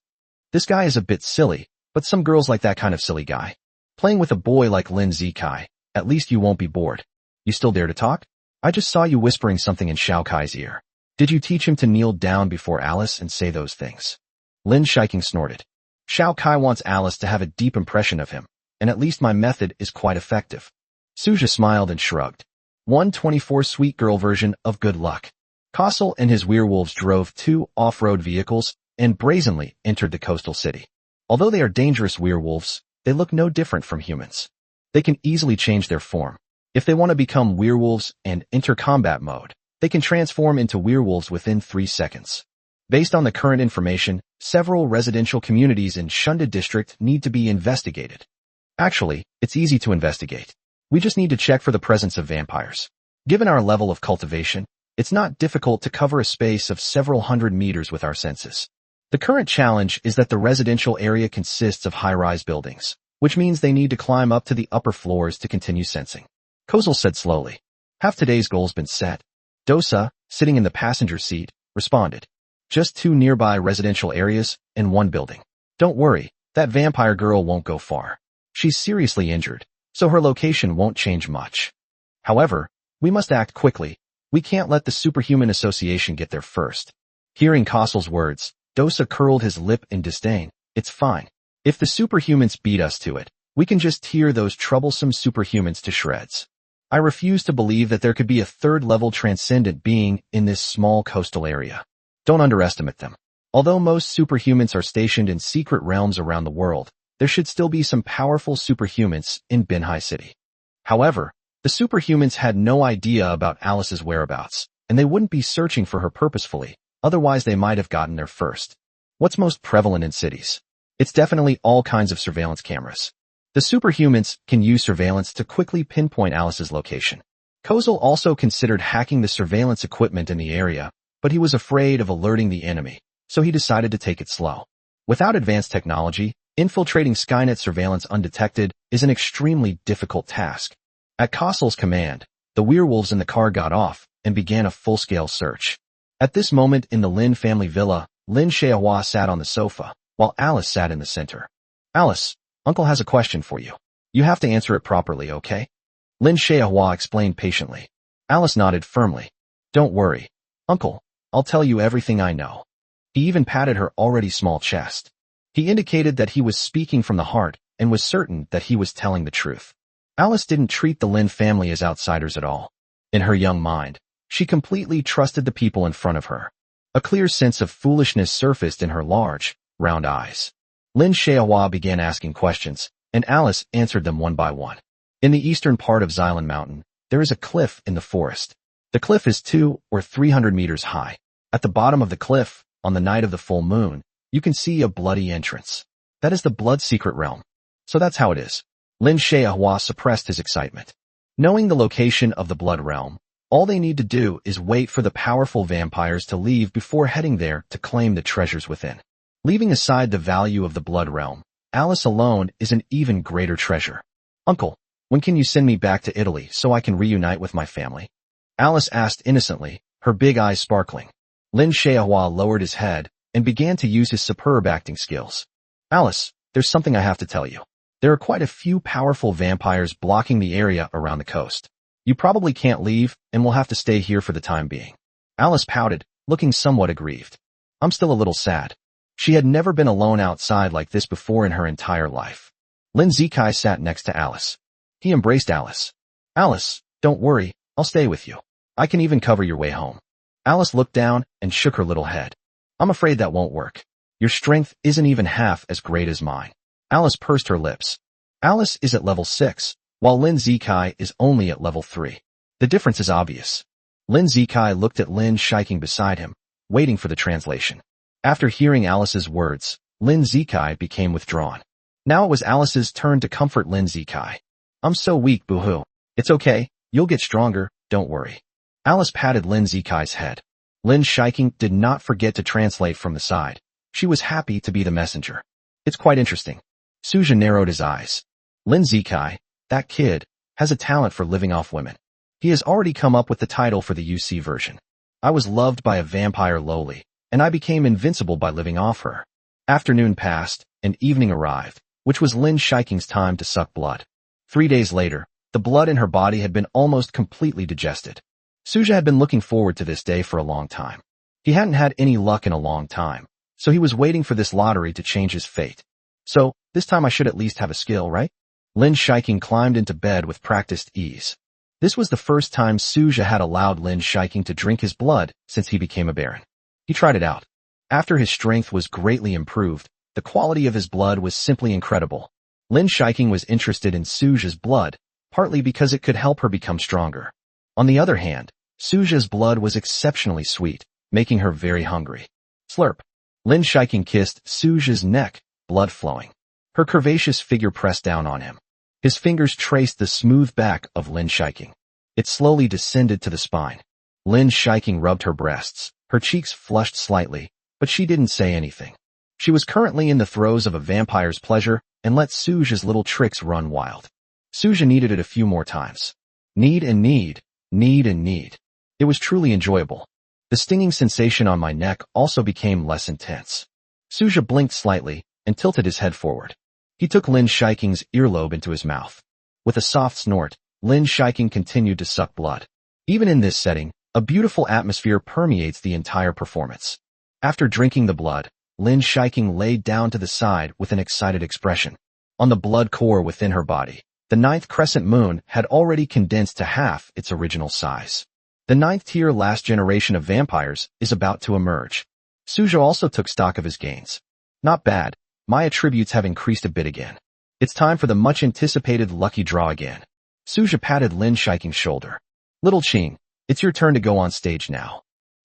This guy is a bit silly, but some girls like that kind of silly guy. Playing with a boy like Lin Zikai, at least you won't be bored. You still dare to talk? I just saw you whispering something in Xiao Kai's ear. Did you teach him to kneel down before Alice and say those things? Lin Shiking snorted. Xiao Kai wants Alice to have a deep impression of him, and at least my method is quite effective. Suja smiled and shrugged. 124 sweet girl version of good luck. Castle and his werewolves drove 2 off-road vehicles and brazenly entered the coastal city. Although they are dangerous werewolves, they look no different from humans. They can easily change their form. If they want to become werewolves and enter combat mode, they can transform into werewolves within 3 seconds. Based on the current information, several residential communities in Shunda district need to be investigated. Actually, it's easy to investigate. We just need to check for the presence of vampires. Given our level of cultivation, it's not difficult to cover a space of several hundred meters with our senses. The current challenge is that the residential area consists of high-rise buildings, which means they need to climb up to the upper floors to continue sensing. Kozel said slowly. Have today's goals been set? Dosa, sitting in the passenger seat, responded. Just 2 nearby residential areas and 1 building. Don't worry, that vampire girl won't go far. She's seriously injured, so her location won't change much. However, we must act quickly. We can't let the Superhuman Association get there first. Hearing Kossel's words, Dosa curled his lip in disdain. It's fine. If the superhumans beat us to it, we can just tear those troublesome superhumans to shreds. I refuse to believe that there could be a 3rd-level transcendent being in this small coastal area. Don't underestimate them. Although most superhumans are stationed in secret realms around the world, there should still be some powerful superhumans in Binhai City. However, the superhumans had no idea about Alice's whereabouts, and they wouldn't be searching for her purposefully, otherwise they might have gotten there first. What's most prevalent in cities? It's definitely all kinds of surveillance cameras. The superhumans can use surveillance to quickly pinpoint Alice's location. Kozel also considered hacking the surveillance equipment in the area, but he was afraid of alerting the enemy, so he decided to take it slow. Without advanced technology, infiltrating Skynet surveillance undetected is an extremely difficult task. At Kossel's command, the werewolves in the car got off and began a full-scale search. At this moment in the Lin family villa, Lin Xiaohua sat on the sofa, while Alice sat in the center. Alice, Uncle has a question for you. You have to answer it properly, okay? Lin Xiaohua explained patiently. Alice nodded firmly. Don't worry, Uncle, I'll tell you everything I know. He even patted her already small chest. He indicated that he was speaking from the heart and was certain that he was telling the truth. Alice didn't treat the Lin family as outsiders at all. In her young mind, she completely trusted the people in front of her. A clear sense of foolishness surfaced in her large, round eyes. Lin Xiaohua began asking questions, and Alice answered them one by one. In the eastern part of Xylan Mountain, there is a cliff in the forest. The cliff is 200 or 300 meters high. At the bottom of the cliff, on the night of the full moon, you can see a bloody entrance. That is the blood secret realm. So that's how it is. Lin Xiaohua suppressed his excitement. Knowing the location of the blood realm, all they need to do is wait for the powerful vampires to leave before heading there to claim the treasures within. Leaving aside the value of the blood realm, Alice alone is an even greater treasure. Uncle, when can you send me back to Italy so I can reunite with my family? Alice asked innocently, her big eyes sparkling. Lin Xiaohua lowered his head and began to use his superb acting skills. Alice, there's something I have to tell you. There are quite a few powerful vampires blocking the area around the coast. You probably can't leave and will have to stay here for the time being. Alice pouted, looking somewhat aggrieved. I'm still a little sad. She had never been alone outside like this before in her entire life. Lin Zikai sat next to Alice. He embraced Alice. Alice, don't worry, I'll stay with you. I can even cover your way home. Alice looked down and shook her little head. I'm afraid that won't work. Your strength isn't even half as great as mine. Alice pursed her lips. Alice is at level 6, while Lin Zikai is only at level 3. The difference is obvious. Lin Zikai looked at Lin Shiking beside him, waiting for the translation. After hearing Alice's words, Lin Zikai became withdrawn. Now it was Alice's turn to comfort Lin Zikai. I'm so weak, boo-hoo. It's okay, you'll get stronger, don't worry. Alice patted Lin Zikai's head. Lin Shiking did not forget to translate from the side. She was happy to be the messenger. It's quite interesting. Suja narrowed his eyes. Lin Zikai, that kid, has a talent for living off women. He has already come up with the title for the UC version. I was loved by a vampire lowly, and I became invincible by living off her. Afternoon passed, and evening arrived, which was Lin Shiking's time to suck blood. 3 days later, the blood in her body had been almost completely digested. Suja had been looking forward to this day for a long time. He hadn't had any luck in a long time, so he was waiting for this lottery to change his fate. So, this time I should at least have a skill, right? Lin Shiking climbed into bed with practiced ease. This was the first time Suja had allowed Lin Shiking to drink his blood since he became a baron. He tried it out. After his strength was greatly improved, the quality of his blood was simply incredible. Lin Shiking was interested in Suja's blood, partly because it could help her become stronger. On the other hand, Suja's blood was exceptionally sweet, making her very hungry. Slurp. Lin Shiking kissed Suja's neck, blood flowing. Her curvaceous figure pressed down on him. His fingers traced the smooth back of Lin Shiking. It slowly descended to the spine. Lin Shiking rubbed her breasts. Her cheeks flushed slightly, but she didn't say anything. She was currently in the throes of a vampire's pleasure and let Suja's little tricks run wild. Suja needed it a few more times. Need and need, need and need. It was truly enjoyable. The stinging sensation on my neck also became less intense. Suja blinked slightly and tilted his head forward. He took Lin Shiking's earlobe into his mouth. With a soft snort, Lin Shiking continued to suck blood. Even in this setting, a beautiful atmosphere permeates the entire performance. After drinking the blood, Lin Shiking laid down to the side with an excited expression. On the blood core within her body, the 9th crescent moon had already condensed to half its original size. The 9th tier last generation of vampires is about to emerge. Suja also took stock of his gains. Not bad. My attributes have increased a bit again. It's time for the much-anticipated lucky draw again. Suja patted Lin Shiking's shoulder. Little Qing, it's your turn to go on stage now.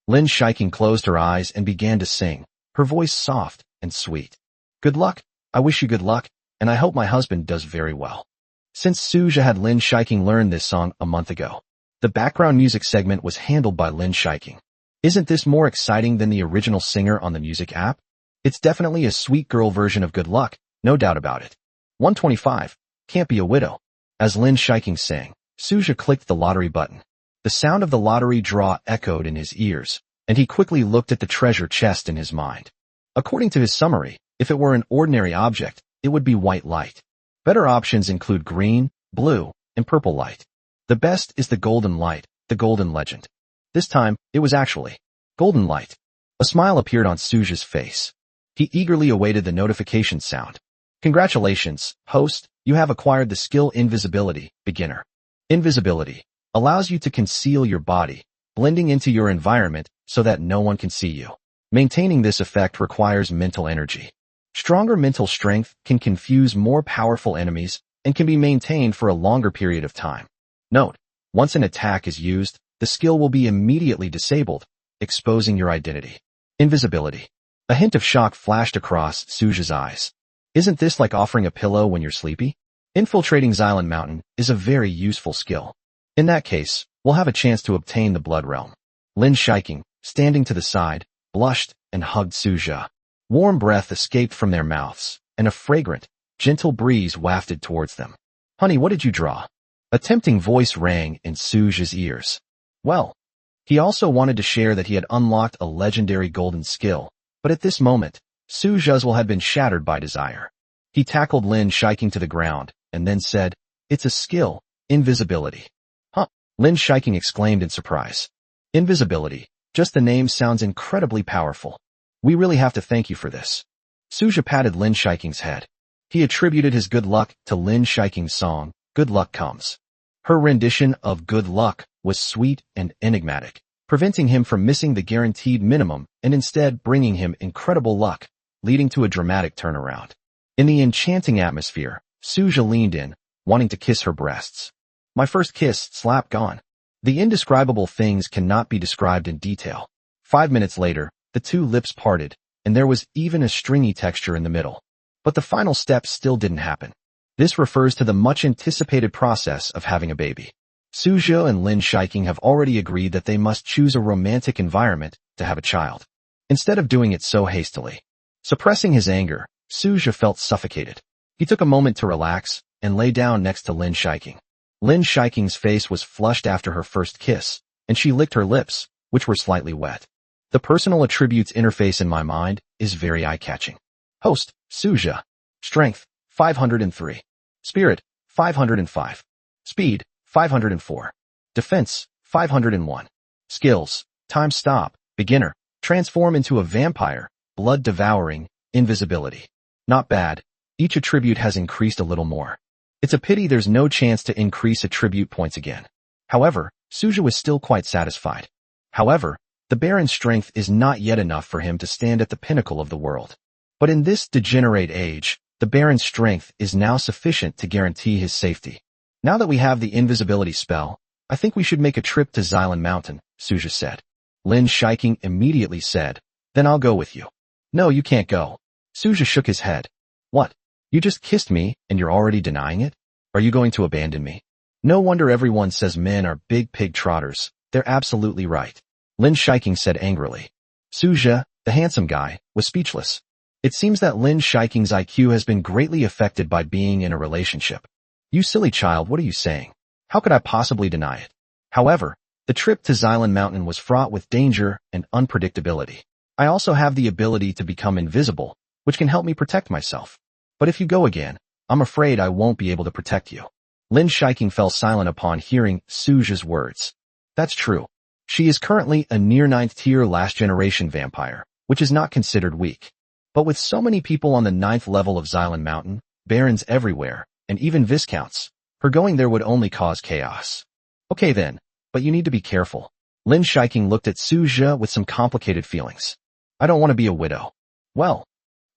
Lin Shiking closed her eyes and began to sing, her voice soft and sweet. Good luck, I wish you good luck, and I hope my husband does very well. Since Suja had Lin Shiking learn this song a month ago, the background music segment was handled by Lin Shiking. Isn't this more exciting than the original singer on the music app? It's definitely a sweet girl version of Good Luck, no doubt about it. 125, can't be a widow. As Lin Shiking sang, Suja clicked the lottery button. The sound of the lottery draw echoed in his ears, and he quickly looked at the treasure chest in his mind. According to his summary, if it were an ordinary object, it would be white light. Better options include green, blue, and purple light. The best is the golden light, the golden legend. This time, it was actually golden light. A smile appeared on Suja's face. He eagerly awaited the notification sound. Congratulations, host, you have acquired the skill Invisibility, Beginner. Invisibility allows you to conceal your body, blending into your environment so that no one can see you. Maintaining this effect requires mental energy. Stronger mental strength can confuse more powerful enemies and can be maintained for a longer period of time. Note, once an attack is used, the skill will be immediately disabled, exposing your identity. Invisibility. A hint of shock flashed across Suja's eyes. Isn't this like offering a pillow when you're sleepy? Infiltrating Xylan Mountain is a very useful skill. In that case, we'll have a chance to obtain the Blood Realm. Lin Shiking, standing to the side, blushed and hugged Suja. Warm breath escaped from their mouths, and a fragrant, gentle breeze wafted towards them. Honey, what did you draw? A tempting voice rang in Suja's ears. Well, he also wanted to share that he had unlocked a legendary golden skill, but at this moment, Suja's will had been shattered by desire. He tackled Lin Shiking to the ground, and then said, "It's a skill, invisibility." Huh? Lin Shiking exclaimed in surprise. Invisibility. Just the name sounds incredibly powerful. We really have to thank you for this. Suja patted Lin Shiking's head. He attributed his good luck to Lin Shiking's song, Good Luck Comes. Her rendition of Good Luck was sweet and enigmatic, preventing him from missing the guaranteed minimum and instead bringing him incredible luck, leading to a dramatic turnaround. In the enchanting atmosphere, Suja leaned in, wanting to kiss her breasts. My first kiss, slap gone. The indescribable things cannot be described in detail. 5 minutes later, the two lips parted, and there was even a stringy texture in the middle. But the final step still didn't happen. This refers to the much-anticipated process of having a baby. Suja and Lin Shiking have already agreed that they must choose a romantic environment to have a child, instead of doing it so hastily. Suppressing his anger, Suja felt suffocated. He took a moment to relax and lay down next to Lin Shiking. Lin Shiking's face was flushed after her first kiss, and she licked her lips, which were slightly wet. The personal attributes interface in my mind is very eye-catching. Host, Suja. Strength, 503. Spirit, 505. Speed, 504. Defense, 501. Skills, time stop, beginner, transform into a vampire, blood devouring, invisibility. Not bad. Each attribute has increased a little more. It's a pity there's no chance to increase attribute points again. However, Suja was still quite satisfied. However, the Baron's strength is not yet enough for him to stand at the pinnacle of the world. But in this degenerate age, the Baron's strength is now sufficient to guarantee his safety. Now that we have the invisibility spell, I think we should make a trip to Xylan Mountain, Suja said. Lin Shiking immediately said, "Then I'll go with you." "No, you can't go." Suja shook his head. "What? You just kissed me and you're already denying it? Are you going to abandon me?" No wonder everyone says men are big pig trotters. They're absolutely right. Lin Shiking said angrily. Suja, the handsome guy, was speechless. It seems that Lin Shiking's IQ has been greatly affected by being in a relationship. You silly child, what are you saying? How could I possibly deny it? However, the trip to Xylan Mountain was fraught with danger and unpredictability. I also have the ability to become invisible, which can help me protect myself. But if you go again, I'm afraid I won't be able to protect you. Lin Shiking fell silent upon hearing Suja's words. That's true. She is currently a near 9th tier last generation vampire, which is not considered weak. But with so many people on the 9th level of Xylan Mountain, barons everywhere, and even viscounts, her going there would only cause chaos. Okay then, but you need to be careful. Lin Shiking looked at Suja with some complicated feelings. I don't want to be a widow. Well,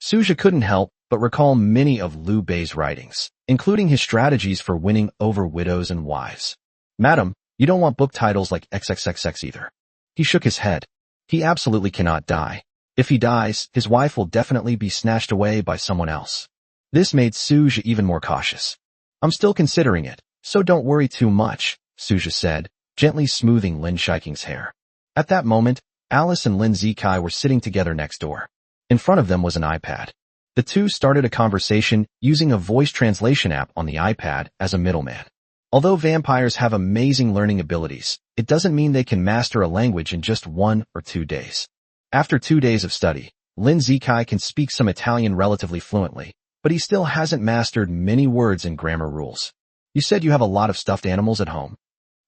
Suja couldn't help but recall many of Liu Bei's writings, including his strategies for winning over widows and wives. Madam, you don't want book titles like XXXX either. He shook his head. He absolutely cannot die. If he dies, his wife will definitely be snatched away by someone else. This made Suja even more cautious. I'm still considering it, so don't worry too much, Suja said, gently smoothing Lin Shiking's hair. At that moment, Alice and Lin Zikai were sitting together next door. In front of them was an iPad. The two started a conversation using a voice translation app on the iPad as a middleman. Although vampires have amazing learning abilities, it doesn't mean they can master a language in just 1 or 2 days. After 2 days of study, Lin Zikai can speak some Italian relatively fluently, but he still hasn't mastered many words and grammar rules. You said you have a lot of stuffed animals at home.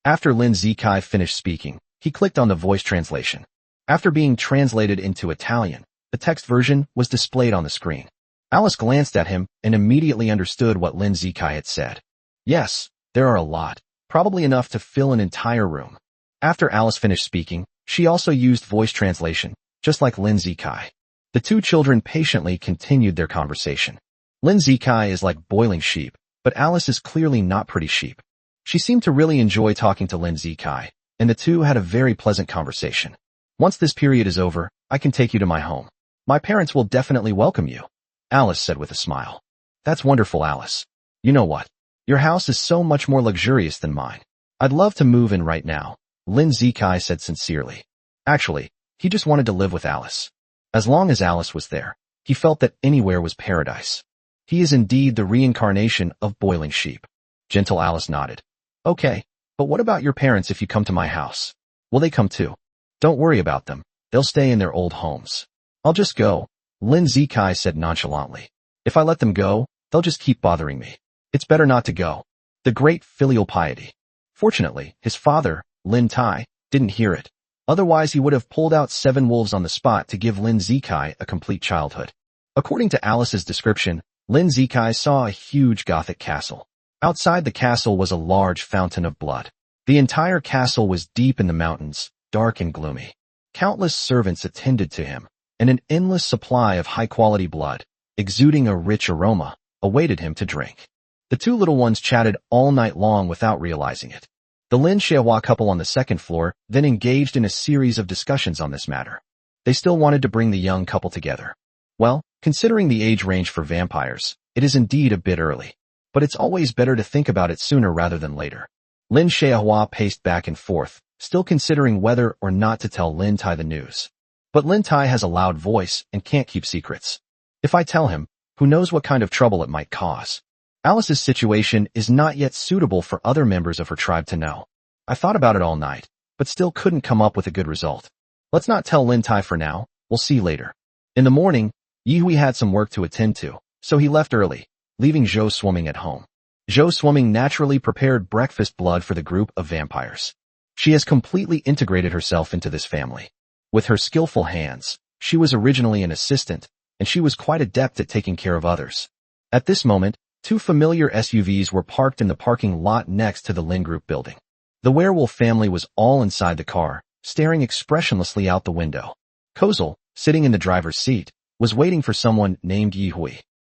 After Lin Zikai finished speaking, he clicked on the voice translation. After being translated into Italian, the text version was displayed on the screen. Alice glanced at him and immediately understood what Lin Zikai had said. Yes, there are a lot, probably enough to fill an entire room. After Alice finished speaking, she also used voice translation, just like Lin Zikai. The two children patiently continued their conversation. Lin Zikai is like boiling sheep, but Alice is clearly not pretty sheep. She seemed to really enjoy talking to Lin Zikai, and the two had a very pleasant conversation. Once this period is over, I can take you to my home. My parents will definitely welcome you, Alice said with a smile. That's wonderful, Alice. You know what? Your house is so much more luxurious than mine. I'd love to move in right now, Lin Zikai said sincerely. Actually, he just wanted to live with Alice. As long as Alice was there, he felt that anywhere was paradise. He is indeed the reincarnation of boiling sheep. Gentle Alice nodded. Okay, but what about your parents if you come to my house? Will they come too? Don't worry about them. They'll stay in their old homes. I'll just go, Lin Zikai said nonchalantly. If I let them go, They'll just keep bothering me. It's better not to go. The great filial piety. Fortunately, his father, Lin Tai, didn't hear it. Otherwise he would have pulled out 7 wolves on the spot to give Lin Zikai a complete childhood. According to Alice's description, Lin Zikai saw a huge Gothic castle. Outside the castle was a large fountain of blood. The entire castle was deep in the mountains, dark and gloomy. Countless servants attended to him, and an endless supply of high-quality blood, exuding a rich aroma, awaited him to drink. The 2 little ones chatted all night long without realizing it. The Lin Xiehua couple on the 2nd floor then engaged in a series of discussions on this matter. They still wanted to bring the young couple together. Well, considering the age range for vampires, it is indeed a bit early. But it's always better to think about it sooner rather than later. Lin Xiehua paced back and forth, still considering whether or not to tell Lin Tai the news. But Lin Tai has a loud voice and can't keep secrets. If I tell him, who knows what kind of trouble it might cause. Alice's situation is not yet suitable for other members of her tribe to know. I thought about it all night, but still couldn't come up with a good result. Let's not tell Lin Tai for now, we'll see later. In the morning, Yi Hui had some work to attend to, so he left early, leaving Zhou Swimming at home. Zhou Swimming naturally prepared breakfast blood for the group of vampires. She has completely integrated herself into this family. With her skillful hands, she was originally an assistant, and she was quite adept at taking care of others. At this moment, 2 familiar SUVs were parked in the parking lot next to the Lin Group building. The werewolf family was all inside the car, staring expressionlessly out the window. Kozel, sitting in the driver's seat, was waiting for someone named Yi Hui.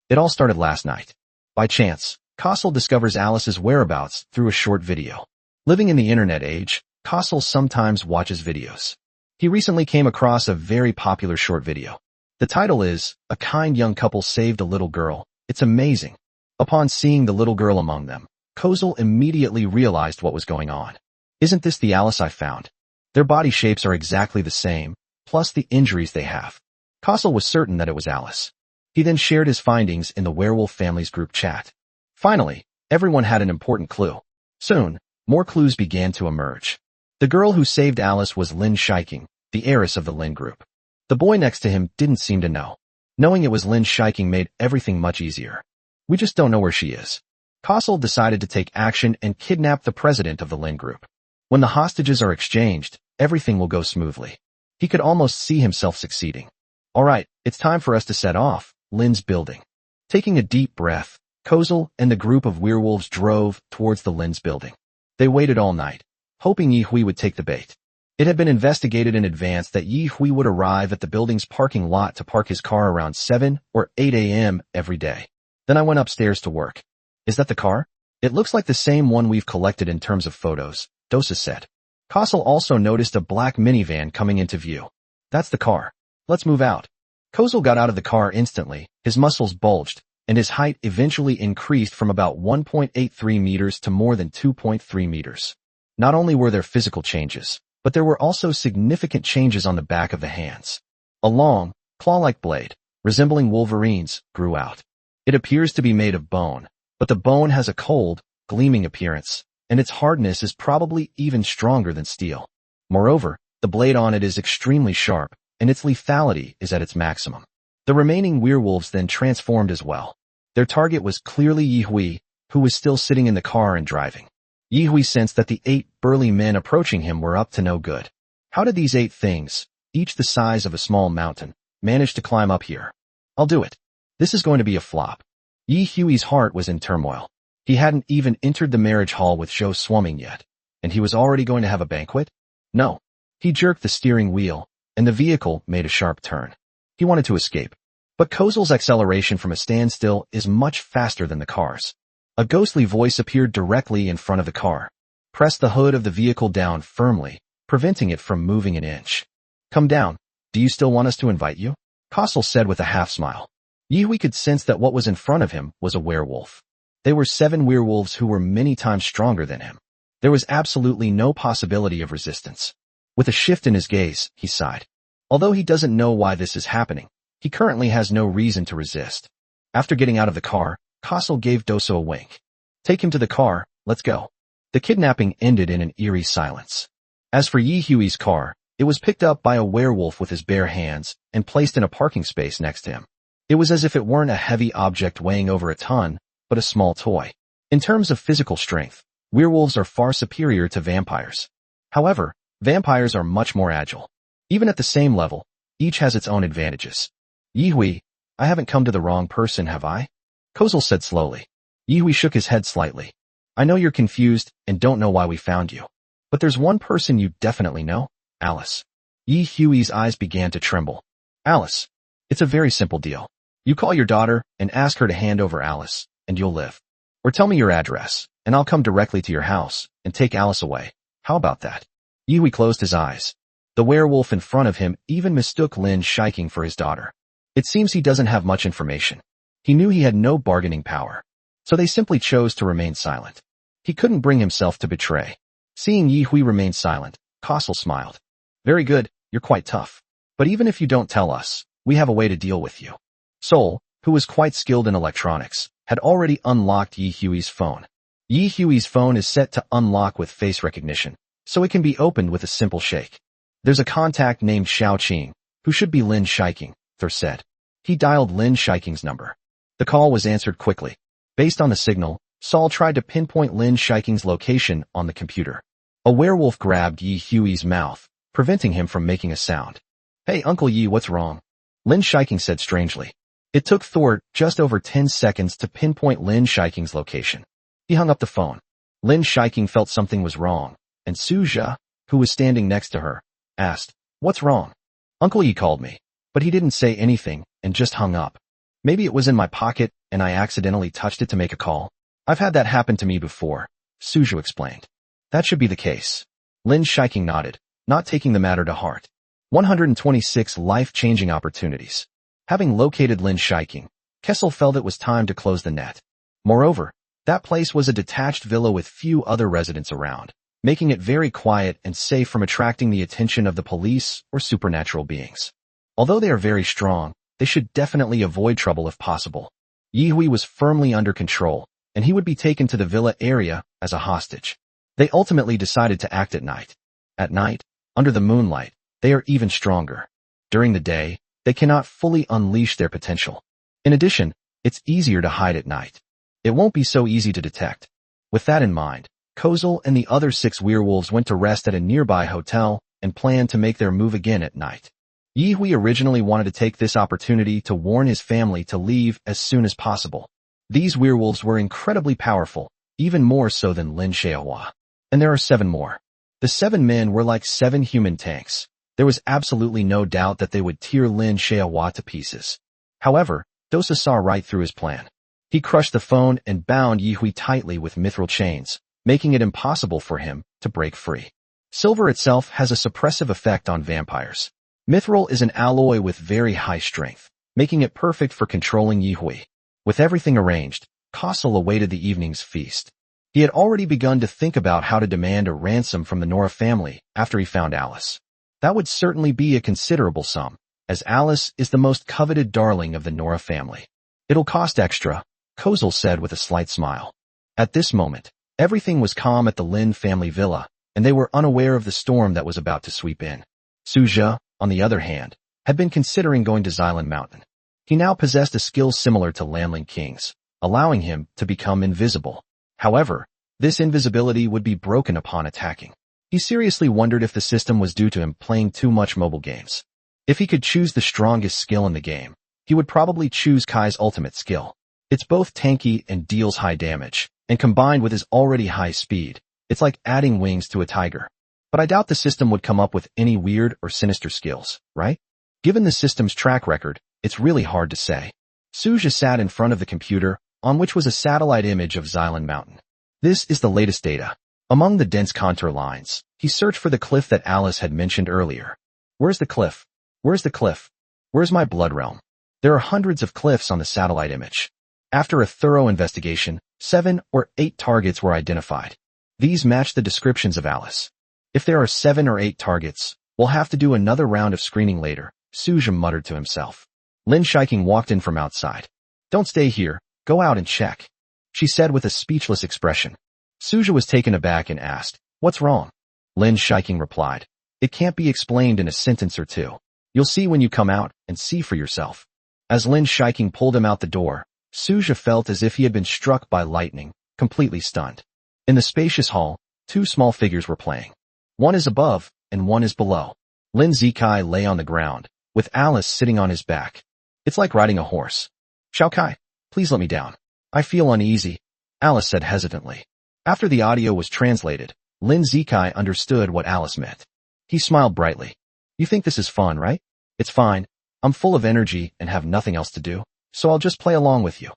It all started last night. By chance, Kozel discovers Alice's whereabouts through a short video. Living in the internet age, Kozel sometimes watches videos. He recently came across a very popular short video. The title is, "A Kind Young Couple Saved a Little Girl." It's amazing. Upon seeing the little girl among them, Kozel immediately realized what was going on. Isn't this the Alice I found? Their body shapes are exactly the same, plus the injuries they have. Kozel was certain that it was Alice. He then shared his findings in the werewolf family's group chat. Finally, everyone had an important clue. Soon, more clues began to emerge. The girl who saved Alice was Lin Shiking, the heiress of the Lin Group. The boy next to him didn't seem to know. Knowing it was Lin Shiking made everything much easier. We just don't know where she is. Kozel decided to take action and kidnap the president of the Lin Group. When the hostages are exchanged, everything will go smoothly. He could almost see himself succeeding. All right, it's time for us to set off, Lin's building. Taking a deep breath, Kozel and the group of werewolves drove towards the Lin's building. They waited all night, hoping Yi Hui would take the bait. It had been investigated in advance that Yi Hui would arrive at the building's parking lot to park his car around 7 or 8 a.m. every day. Then I went upstairs to work. Is that the car? It looks like the same one we've collected in terms of photos, Dosa said. Kozel also noticed a black minivan coming into view. That's the car. Let's move out. Kozel got out of the car instantly, his muscles bulged, and his height eventually increased from about 1.83 meters to more than 2.3 meters. Not only were there physical changes, but there were also significant changes on the back of the hands. A long, claw-like blade, resembling Wolverine's, grew out. It appears to be made of bone, but the bone has a cold, gleaming appearance, and its hardness is probably even stronger than steel. Moreover, the blade on it is extremely sharp, and its lethality is at its maximum. The remaining werewolves then transformed as well. Their target was clearly Yi Hui, who was still sitting in the car and driving. Yi Hui sensed that the 8 burly men approaching him were up to no good. How did these 8 things, each the size of a small mountain, manage to climb up here? I'll do it. This is going to be a flop. Yi Hui's heart was in turmoil. He hadn't even entered the marriage hall with Zhou Swimming yet, and he was already going to have a banquet? No. He jerked the steering wheel, and the vehicle made a sharp turn. He wanted to escape. But Kozel's acceleration from a standstill is much faster than the car's. A ghostly voice appeared directly in front of the car. Press the hood of the vehicle down firmly, preventing it from moving an inch. Come down. Do you still want us to invite you? Kozel said with a half-smile. Yi Hui could sense that what was in front of him was a werewolf. They were 7 werewolves who were many times stronger than him. There was absolutely no possibility of resistance. With a shift in his gaze, he sighed. Although he doesn't know why this is happening, he currently has no reason to resist. After getting out of the car, Kozel gave Dosa a wink. Take him to the car, let's go. The kidnapping ended in an eerie silence. As for Yi Hui's car, it was picked up by a werewolf with his bare hands and placed in a parking space next to him. It was as if it weren't a heavy object weighing over a ton, but a small toy. In terms of physical strength, werewolves are far superior to vampires. However, vampires are much more agile. Even at the same level, each has its own advantages. Yihui, I haven't come to the wrong person, have I? Kozel said slowly. Yihui shook his head slightly. I know you're confused and don't know why we found you. But there's one person you definitely know, Alice. Yihui's eyes began to tremble. Alice. It's a very simple deal. You call your daughter and ask her to hand over Alice, and you'll live. Or tell me your address, and I'll come directly to your house and take Alice away. How about that? Yihui closed his eyes. The werewolf in front of him even mistook Lin Shiking for his daughter. It seems he doesn't have much information. He knew he had no bargaining power. So they simply chose to remain silent. He couldn't bring himself to betray. Seeing Yihui remain silent, Kozel smiled. Very good, you're quite tough. But even if you don't tell us, we have a way to deal with you. Sol, who was quite skilled in electronics, had already unlocked Yihui's phone. Yihui's phone is set to unlock with face recognition, so it can be opened with a simple shake. There's a contact named Xiao Qing, who should be Lin Shiking, Thur said. He dialed Lin Shiking's number. The call was answered quickly. Based on the signal, Sol tried to pinpoint Lin Shiking's location on the computer. A werewolf grabbed Yihui's mouth, preventing him from making a sound. Hey Uncle Yi, what's wrong? Lin Shiking said strangely. It took Thor just over 10 seconds to pinpoint Lin Shiking's location. He hung up the phone. Lin Shiking felt something was wrong, and Suja, who was standing next to her, asked, What's wrong? Uncle Yi called me, but he didn't say anything and just hung up. Maybe it was in my pocket and I accidentally touched it to make a call. I've had that happen to me before, Suju explained. That should be the case. Lin Shiking nodded, not taking the matter to heart. 126 life-changing opportunities. Having located Lin Shiking, Kessel felt it was time to close the net. Moreover, that place was a detached villa with few other residents around, making it very quiet and safe from attracting the attention of the police or supernatural beings. Although they are very strong, they should definitely avoid trouble if possible. Yihui was firmly under control, and he would be taken to the villa area as a hostage. They ultimately decided to act at night. At night, under the moonlight, they are even stronger. During the day, they cannot fully unleash their potential. In addition, it's easier to hide at night. It won't be so easy to detect. With that in mind, Kozel and the other 6 werewolves went to rest at a nearby hotel and planned to make their move again at night. Yihui originally wanted to take this opportunity to warn his family to leave as soon as possible. These werewolves were incredibly powerful, even more so than Lin Xiaohua. And there are 7 more. The 7 men were like 7 human tanks. There was absolutely no doubt that they would tear Lin Xiaohua to pieces. However, Dosa saw right through his plan. He crushed the phone and bound Yihui tightly with mithril chains, making it impossible for him to break free. Silver itself has a suppressive effect on vampires. Mithril is an alloy with very high strength, making it perfect for controlling Yihui. With everything arranged, Kozel awaited the evening's feast. He had already begun to think about how to demand a ransom from the Nora family after he found Alice. That would certainly be a considerable sum, as Alice is the most coveted darling of the Nora family. It'll cost extra, Kozel said with a slight smile. At this moment, everything was calm at the Lin family villa, and they were unaware of the storm that was about to sweep in. Suja, on the other hand, had been considering going to Xylan Mountain. He now possessed a skill similar to Lanling King's, allowing him to become invisible. However, this invisibility would be broken upon attacking. He seriously wondered if the system was due to him playing too much mobile games. If he could choose the strongest skill in the game, he would probably choose Kai's ultimate skill. It's both tanky and deals high damage, and combined with his already high speed, it's like adding wings to a tiger. But I doubt the system would come up with any weird or sinister skills, right? Given the system's track record, it's really hard to say. Suja sat in front of the computer, on which was a satellite image of Xylan Mountain. This is the latest data. Among the dense contour lines, he searched for the cliff that Alice had mentioned earlier. Where's the cliff? Where's the cliff? Where's my blood realm? There are hundreds of cliffs on the satellite image. After a thorough investigation, 7 or 8 targets were identified. These match the descriptions of Alice. If there are 7 or 8 targets, we'll have to do another round of screening later, Suja muttered to himself. Lin Shiking walked in from outside. Don't stay here, go out and check, she said with a speechless expression. Suja was taken aback and asked, What's wrong? Lin Shiking replied, It can't be explained in a sentence or two. You'll see when you come out and see for yourself. As Lin Shiking pulled him out the door, Suja felt as if he had been struck by lightning, completely stunned. In the spacious hall, two small figures were playing. One is above, and one is below. Lin Zikai lay on the ground, with Alice sitting on his back. It's like riding a horse. Xiao Kai, please let me down. I feel uneasy, Alice said hesitantly. After the audio was translated, Lin Zikai understood what Alice meant. He smiled brightly. You think this is fun, right? It's fine. I'm full of energy and have nothing else to do, so I'll just play along with you.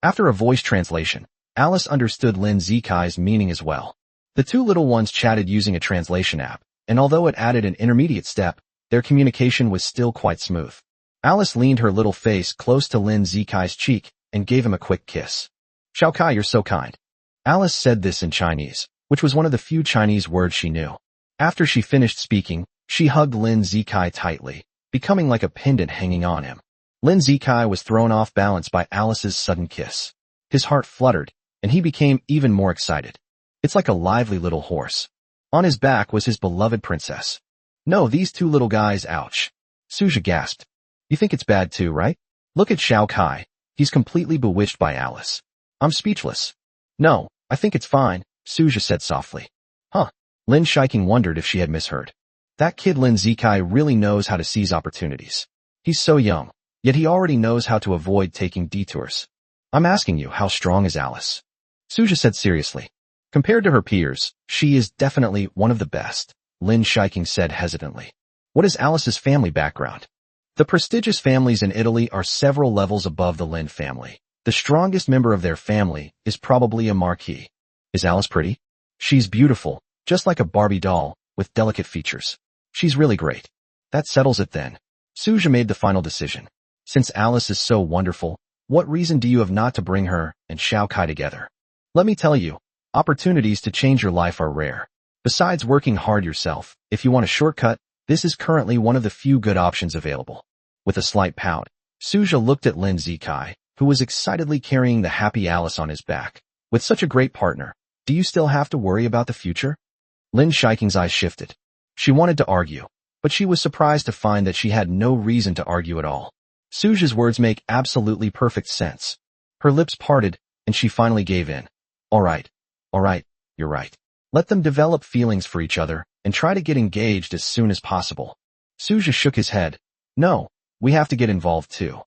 After a voice translation, Alice understood Lin Zikai's meaning as well. The two little ones chatted using a translation app, and although it added an intermediate step, their communication was still quite smooth. Alice leaned her little face close to Lin Zikai's cheek and gave him a quick kiss. Xiao Kai, you're so kind. Alice said this in Chinese, which was one of the few Chinese words she knew. After she finished speaking, she hugged Lin Zikai tightly, becoming like a pendant hanging on him. Lin Zikai was thrown off balance by Alice's sudden kiss. His heart fluttered, and he became even more excited. It's like a lively little horse. On his back was his beloved princess. No, these two little guys, ouch. Suja gasped. You think it's bad too, right? Look at Xiao Kai. He's completely bewitched by Alice. I'm speechless. No, I think it's fine, Suja said softly. Huh. Lin Shiking wondered if she had misheard. That kid Lin Zikai really knows how to seize opportunities. He's so young, yet he already knows how to avoid taking detours. I'm asking you, how strong is Alice? Suja said seriously. Compared to her peers, she is definitely one of the best, Lin Shiking said hesitantly. What is Alice's family background? The prestigious families in Italy are several levels above the Lin family. The strongest member of their family is probably a marquis. Is Alice pretty? She's beautiful, just like a Barbie doll, with delicate features. She's really great. That settles it then. Suja made the final decision. Since Alice is so wonderful, what reason do you have not to bring her and Xiao Kai together? Let me tell you, opportunities to change your life are rare. Besides working hard yourself, if you want a shortcut, this is currently one of the few good options available. With a slight pout, Suja looked at Lin Zikai, who was excitedly carrying the happy Alice on his back. With such a great partner, do you still have to worry about the future? Lin Shiking's eyes shifted. She wanted to argue, but she was surprised to find that she had no reason to argue at all. Suja's words make absolutely perfect sense. Her lips parted, and she finally gave in. All right, you're right. Let them develop feelings for each other, and try to get engaged as soon as possible. Suja shook his head. No, we have to get involved too.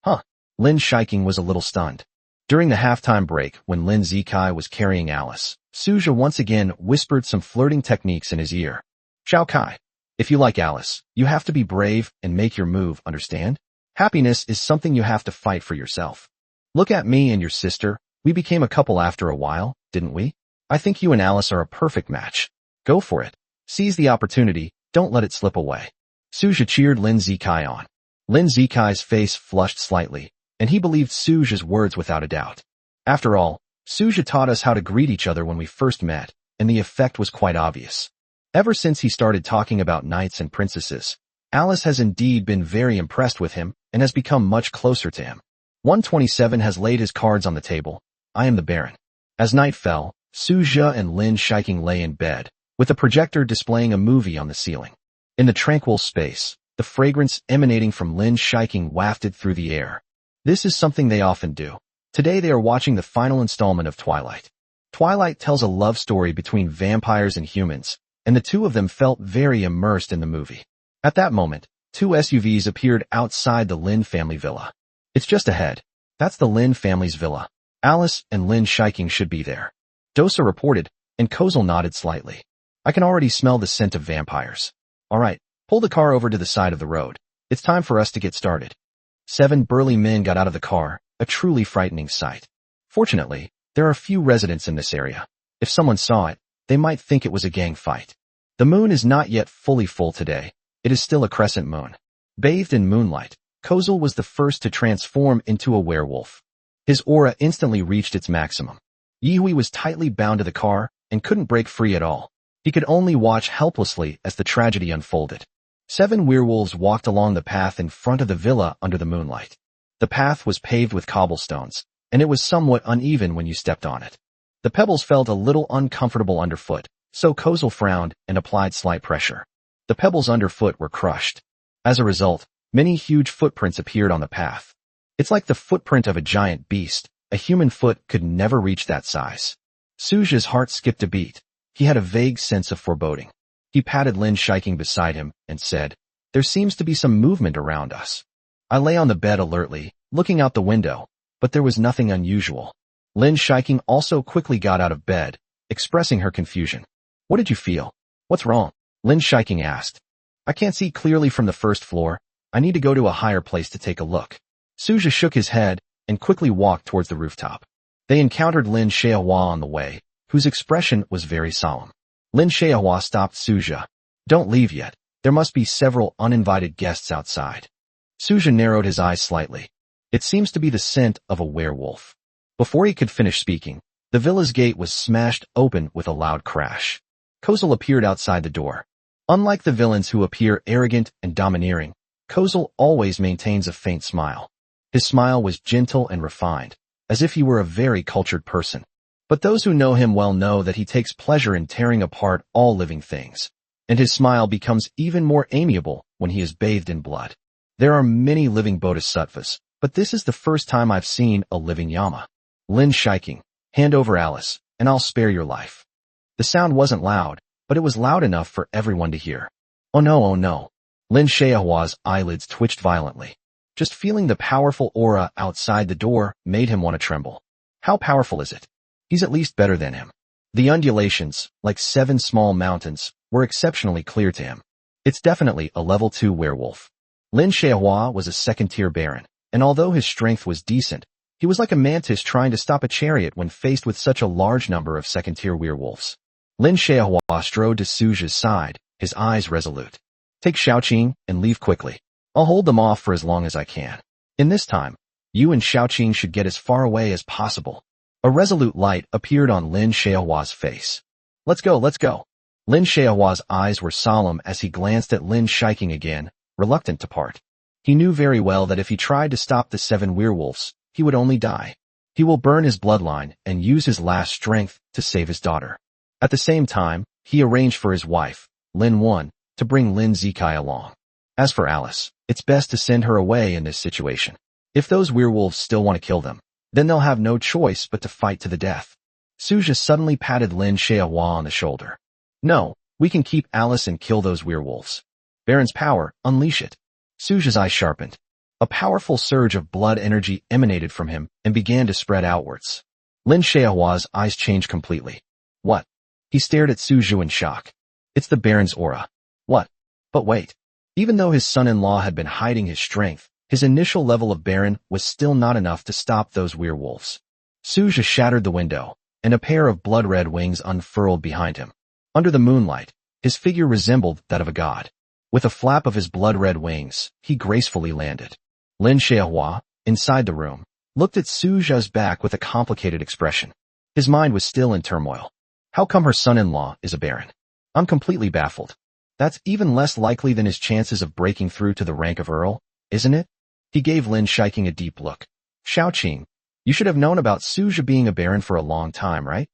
Huh. Lin Shiking was a little stunned. During the halftime break, when Lin Zikai was carrying Alice, Suja once again whispered some flirting techniques in his ear. Xiao Kai, if you like Alice, you have to be brave and make your move, understand? Happiness is something you have to fight for yourself. Look at me and your sister. We became a couple after a while, didn't we? I think you and Alice are a perfect match. Go for it. Seize the opportunity, don't let it slip away. Suja cheered Lin Zikai on. Lin Zikai's face flushed slightly, and he believed Suja's words without a doubt. After all, Suja taught us how to greet each other when we first met, and the effect was quite obvious. Ever since he started talking about knights and princesses, Alice has indeed been very impressed with him and has become much closer to him. 127 has laid his cards on the table. I am the Baron. As night fell, Suja and Lin Shiking lay in bed, with a projector displaying a movie on the ceiling. In the tranquil space, the fragrance emanating from Lin Shiking wafted through the air. This is something they often do. Today they are watching the final installment of Twilight. Twilight tells a love story between vampires and humans, and the two of them felt very immersed in the movie. At that moment, two SUVs appeared outside the Lin family villa. It's just ahead. That's the Lin family's villa. Alice and Lin Shiking should be there. Dosa reported, and Kozel nodded slightly. I can already smell the scent of vampires. All right, pull the car over to the side of the road. It's time for us to get started. 7 burly men got out of the car, a truly frightening sight. Fortunately, there are few residents in this area. If someone saw it, they might think it was a gang fight. The moon is not yet fully full today. It is still a crescent moon. Bathed in moonlight, Kozel was the first to transform into a werewolf. His aura instantly reached its maximum. Yihui was tightly bound to the car and couldn't break free at all. He could only watch helplessly as the tragedy unfolded. 7 werewolves walked along the path in front of the villa under the moonlight. The path was paved with cobblestones, and it was somewhat uneven when you stepped on it. The pebbles felt a little uncomfortable underfoot, so Kozel frowned and applied slight pressure. The pebbles underfoot were crushed. As a result, many huge footprints appeared on the path. It's like the footprint of a giant beast. A human foot could never reach that size. Suja's heart skipped a beat. He had a vague sense of foreboding. He patted Lin Shiking beside him and said, "There seems to be some movement around us." I lay on the bed alertly, looking out the window, but there was nothing unusual. Lin Shiking also quickly got out of bed, expressing her confusion. "What did you feel? What's wrong?" Lin Shiking asked. "I can't see clearly from the first floor. I need to go to a higher place to take a look." Suja shook his head and quickly walked towards the rooftop. They encountered Lin Xiaohua on the way, whose expression was very solemn. Lin Xiaohua stopped Suja. "Don't leave yet. There must be several uninvited guests outside." Suja narrowed his eyes slightly. It seems to be the scent of a werewolf. Before he could finish speaking, the villa's gate was smashed open with a loud crash. Kozel appeared outside the door. Unlike the villains who appear arrogant and domineering, Kozel always maintains a faint smile. His smile was gentle and refined, as if he were a very cultured person. But those who know him well know that he takes pleasure in tearing apart all living things, and his smile becomes even more amiable when he is bathed in blood. There are many living bodhisattvas, but this is the first time I've seen a living Yama. Lin Shiking, hand over Alice, and I'll spare your life. The sound wasn't loud, but it was loud enough for everyone to hear. Oh no, oh no. Lin Xiaohua's eyelids twitched violently. Just feeling the powerful aura outside the door made him want to tremble. How powerful is it? He's at least better than him. The undulations, like 7 small mountains, were exceptionally clear to him. It's definitely a level 2 werewolf. Lin Xiaohua was a second-tier baron, and although his strength was decent, he was like a mantis trying to stop a chariot when faced with such a large number of second-tier werewolves. Lin Xiaohua strode to Suja's side, his eyes resolute. "Take Xiaoqing and leave quickly. I'll hold them off for as long as I can. In this time, you and Xiaoqing should get as far away as possible." A resolute light appeared on Lin Xiaohua's face. Let's go, let's go." Lin Xiaohua's eyes were solemn as he glanced at Lin Shiking again, reluctant to part. He knew very well that if he tried to stop the 7 werewolves, he would only die. He will burn his bloodline and use his last strength to save his daughter. At the same time, he arranged for his wife, Lin Wan, to bring Lin Zikai along. As for Alice, it's best to send her away in this situation. If those werewolves still want to kill them, then they'll have no choice but to fight to the death. Suja suddenly patted Lin Xiaohua on the shoulder. "No, we can keep Alice and kill those werewolves. Baron's power, unleash it." Suja's eyes sharpened. A powerful surge of blood energy emanated from him and began to spread outwards. Lin Xiaohua's eyes changed completely. "What?" He stared at Suju in shock. "It's the Baron's aura." "What? But wait." Even though his son-in-law had been hiding his strength, his initial level of Baron was still not enough to stop those werewolves. Suja shattered the window, and a pair of blood-red wings unfurled behind him. Under the moonlight, his figure resembled that of a god. With a flap of his blood-red wings, he gracefully landed. Lin Xiaohua, inside the room, looked at Suja's back with a complicated expression. His mind was still in turmoil. How come her son-in-law is a baron? I'm completely baffled. That's even less likely than his chances of breaking through to the rank of Earl, isn't it? He gave Lin Shiking a deep look. "Xiaoqing, you should have known about Suja being a baron for a long time, right?"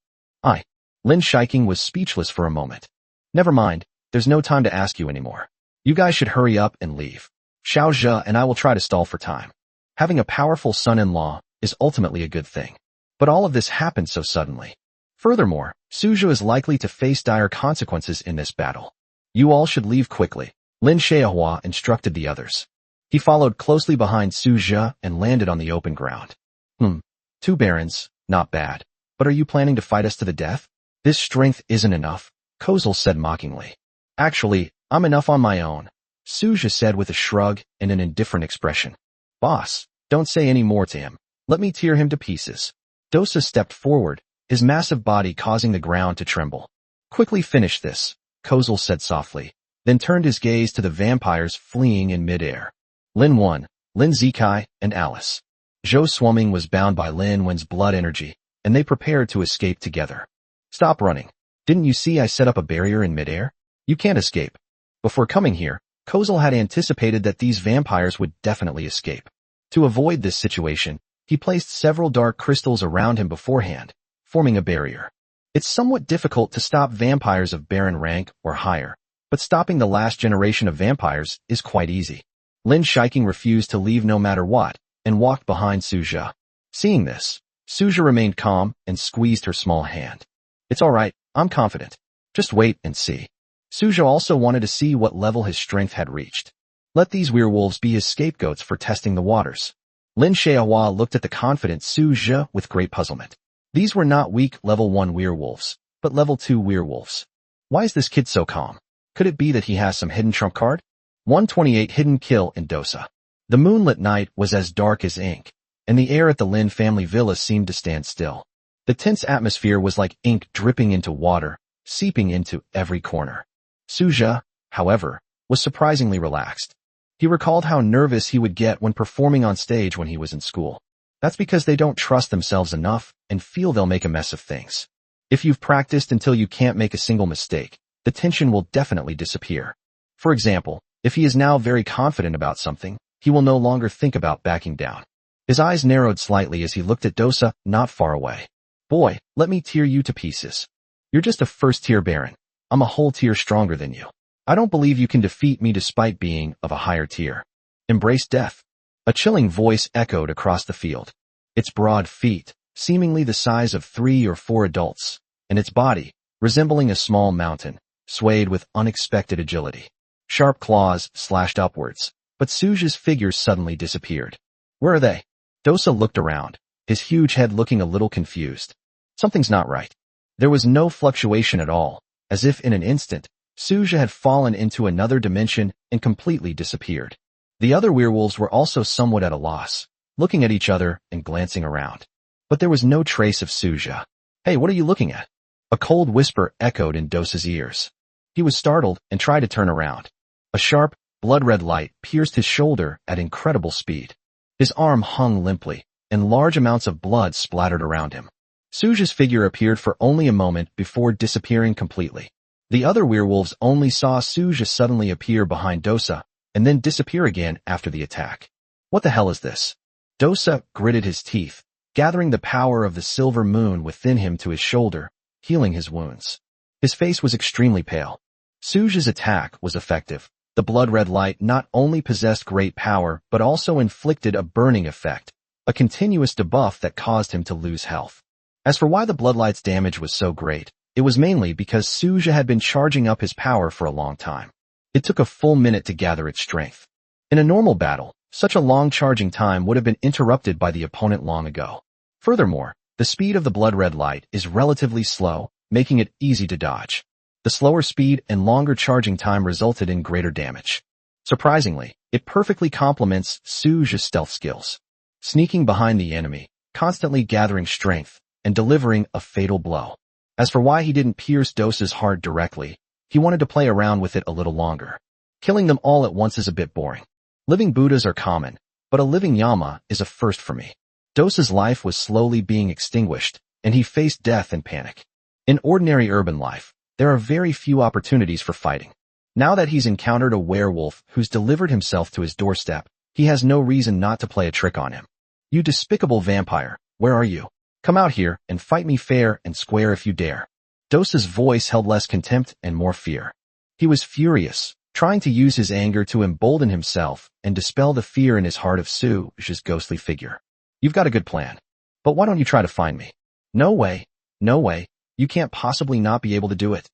Lin Shiking was speechless for a moment. "Never mind, there's no time to ask you anymore. You guys should hurry up and leave. Xiao Zhe and I will try to stall for time. Having a powerful son-in-law is ultimately a good thing. But all of this happened so suddenly. Furthermore, Suja is likely to face dire consequences in this battle. You all should leave quickly." Lin Xiaohua instructed the others. He followed closely behind Suja and landed on the open ground. 2 barons, not bad. But are you planning to fight us to the death?" "This strength isn't enough," Kozel said mockingly. "Actually, I'm enough on my own," Suja said with a shrug and an indifferent expression. "Boss, don't say any more to him. Let me tear him to pieces." Dosa stepped forward, his massive body causing the ground to tremble. "Quickly finish this," Kozel said softly, then turned his gaze to the vampires fleeing in midair. Lin Wan, Lin Zikai, and Alice. Zhou Swamming was bound by Lin Wan's blood energy, and they prepared to escape together. "Stop running. Didn't you see I set up a barrier in midair? You can't escape." Before coming here, Kozel had anticipated that these vampires would definitely escape. To avoid this situation, he placed several dark crystals around him beforehand, forming a barrier. It's somewhat difficult to stop vampires of Baron rank or higher, but stopping the last generation of vampires is quite easy. Lin Shiking refused to leave no matter what, and walked behind Suja. Seeing this, Suja remained calm and squeezed her small hand. It's all right, I'm confident. Just wait and see. Suja also wanted to see what level his strength had reached. Let these werewolves be his scapegoats for testing the waters. Lin Xiaohua looked at the confident Suja with great puzzlement. These were not weak level 1 werewolves, but level 2 werewolves. Why is this kid so calm? Could it be that he has some hidden trump card? 128 Hidden Kill in Dosa. The moonlit night was as dark as ink, and the air at the Lin family villa seemed to stand still. The tense atmosphere was like ink dripping into water, seeping into every corner. Suja, however, was surprisingly relaxed. He recalled how nervous he would get when performing on stage when he was in school. That's because they don't trust themselves enough and feel they'll make a mess of things. If you've practiced until you can't make a single mistake, the tension will definitely disappear. For example, if he is now very confident about something, he will no longer think about backing down. His eyes narrowed slightly as he looked at Dosa, not far away. Boy, let me tear you to pieces. You're just a first-tier baron. I'm a whole tier stronger than you. I don't believe you can defeat me despite being of a higher tier. Embrace death. A chilling voice echoed across the field. Its broad feet, seemingly the size of 3 or 4 adults, and its body, resembling a small mountain, swayed with unexpected agility. Sharp claws slashed upwards, but Suja's figure suddenly disappeared. Where are they? Dosa looked around, his huge head looking a little confused. Something's not right. There was no fluctuation at all, as if in an instant, Suja had fallen into another dimension and completely disappeared. The other werewolves were also somewhat at a loss, looking at each other and glancing around. But there was no trace of Suja. Hey, what are you looking at? A cold whisper echoed in Dosa's ears. He was startled and tried to turn around. A sharp, blood-red light pierced his shoulder at incredible speed. His arm hung limply, and large amounts of blood splattered around him. Suja's figure appeared for only a moment before disappearing completely. The other werewolves only saw Suja suddenly appear behind Dosa, and then disappear again after the attack. What the hell is this? Dosa gritted his teeth, gathering the power of the silver moon within him to his shoulder, healing his wounds. His face was extremely pale. Suja's attack was effective. The blood-red light not only possessed great power, but also inflicted a burning effect, a continuous debuff that caused him to lose health. As for why the bloodlight's damage was so great, it was mainly because Suja had been charging up his power for a long time. It took a full minute to gather its strength. In a normal battle, such a long charging time would have been interrupted by the opponent long ago. Furthermore, the speed of the blood-red light is relatively slow, making it easy to dodge. The slower speed and longer charging time resulted in greater damage. Surprisingly, it perfectly complements Suja's stealth skills. Sneaking behind the enemy, constantly gathering strength, and delivering a fatal blow. As for why he didn't pierce Dosa's heart directly, he wanted to play around with it a little longer. Killing them all at once is a bit boring. Living Buddhas are common, but a living Yama is a first for me. Dosa's life was slowly being extinguished, and he faced death in panic. In ordinary urban life, there are very few opportunities for fighting. Now that he's encountered a werewolf who's delivered himself to his doorstep, he has no reason not to play a trick on him. You despicable vampire, where are you? Come out here and fight me fair and square if you dare. Dosa's voice held less contempt and more fear. He was furious, trying to use his anger to embolden himself and dispel the fear in his heart of Suja's ghostly figure. You've got a good plan. But why don't you try to find me? No way. No way. You can't possibly not be able to do it.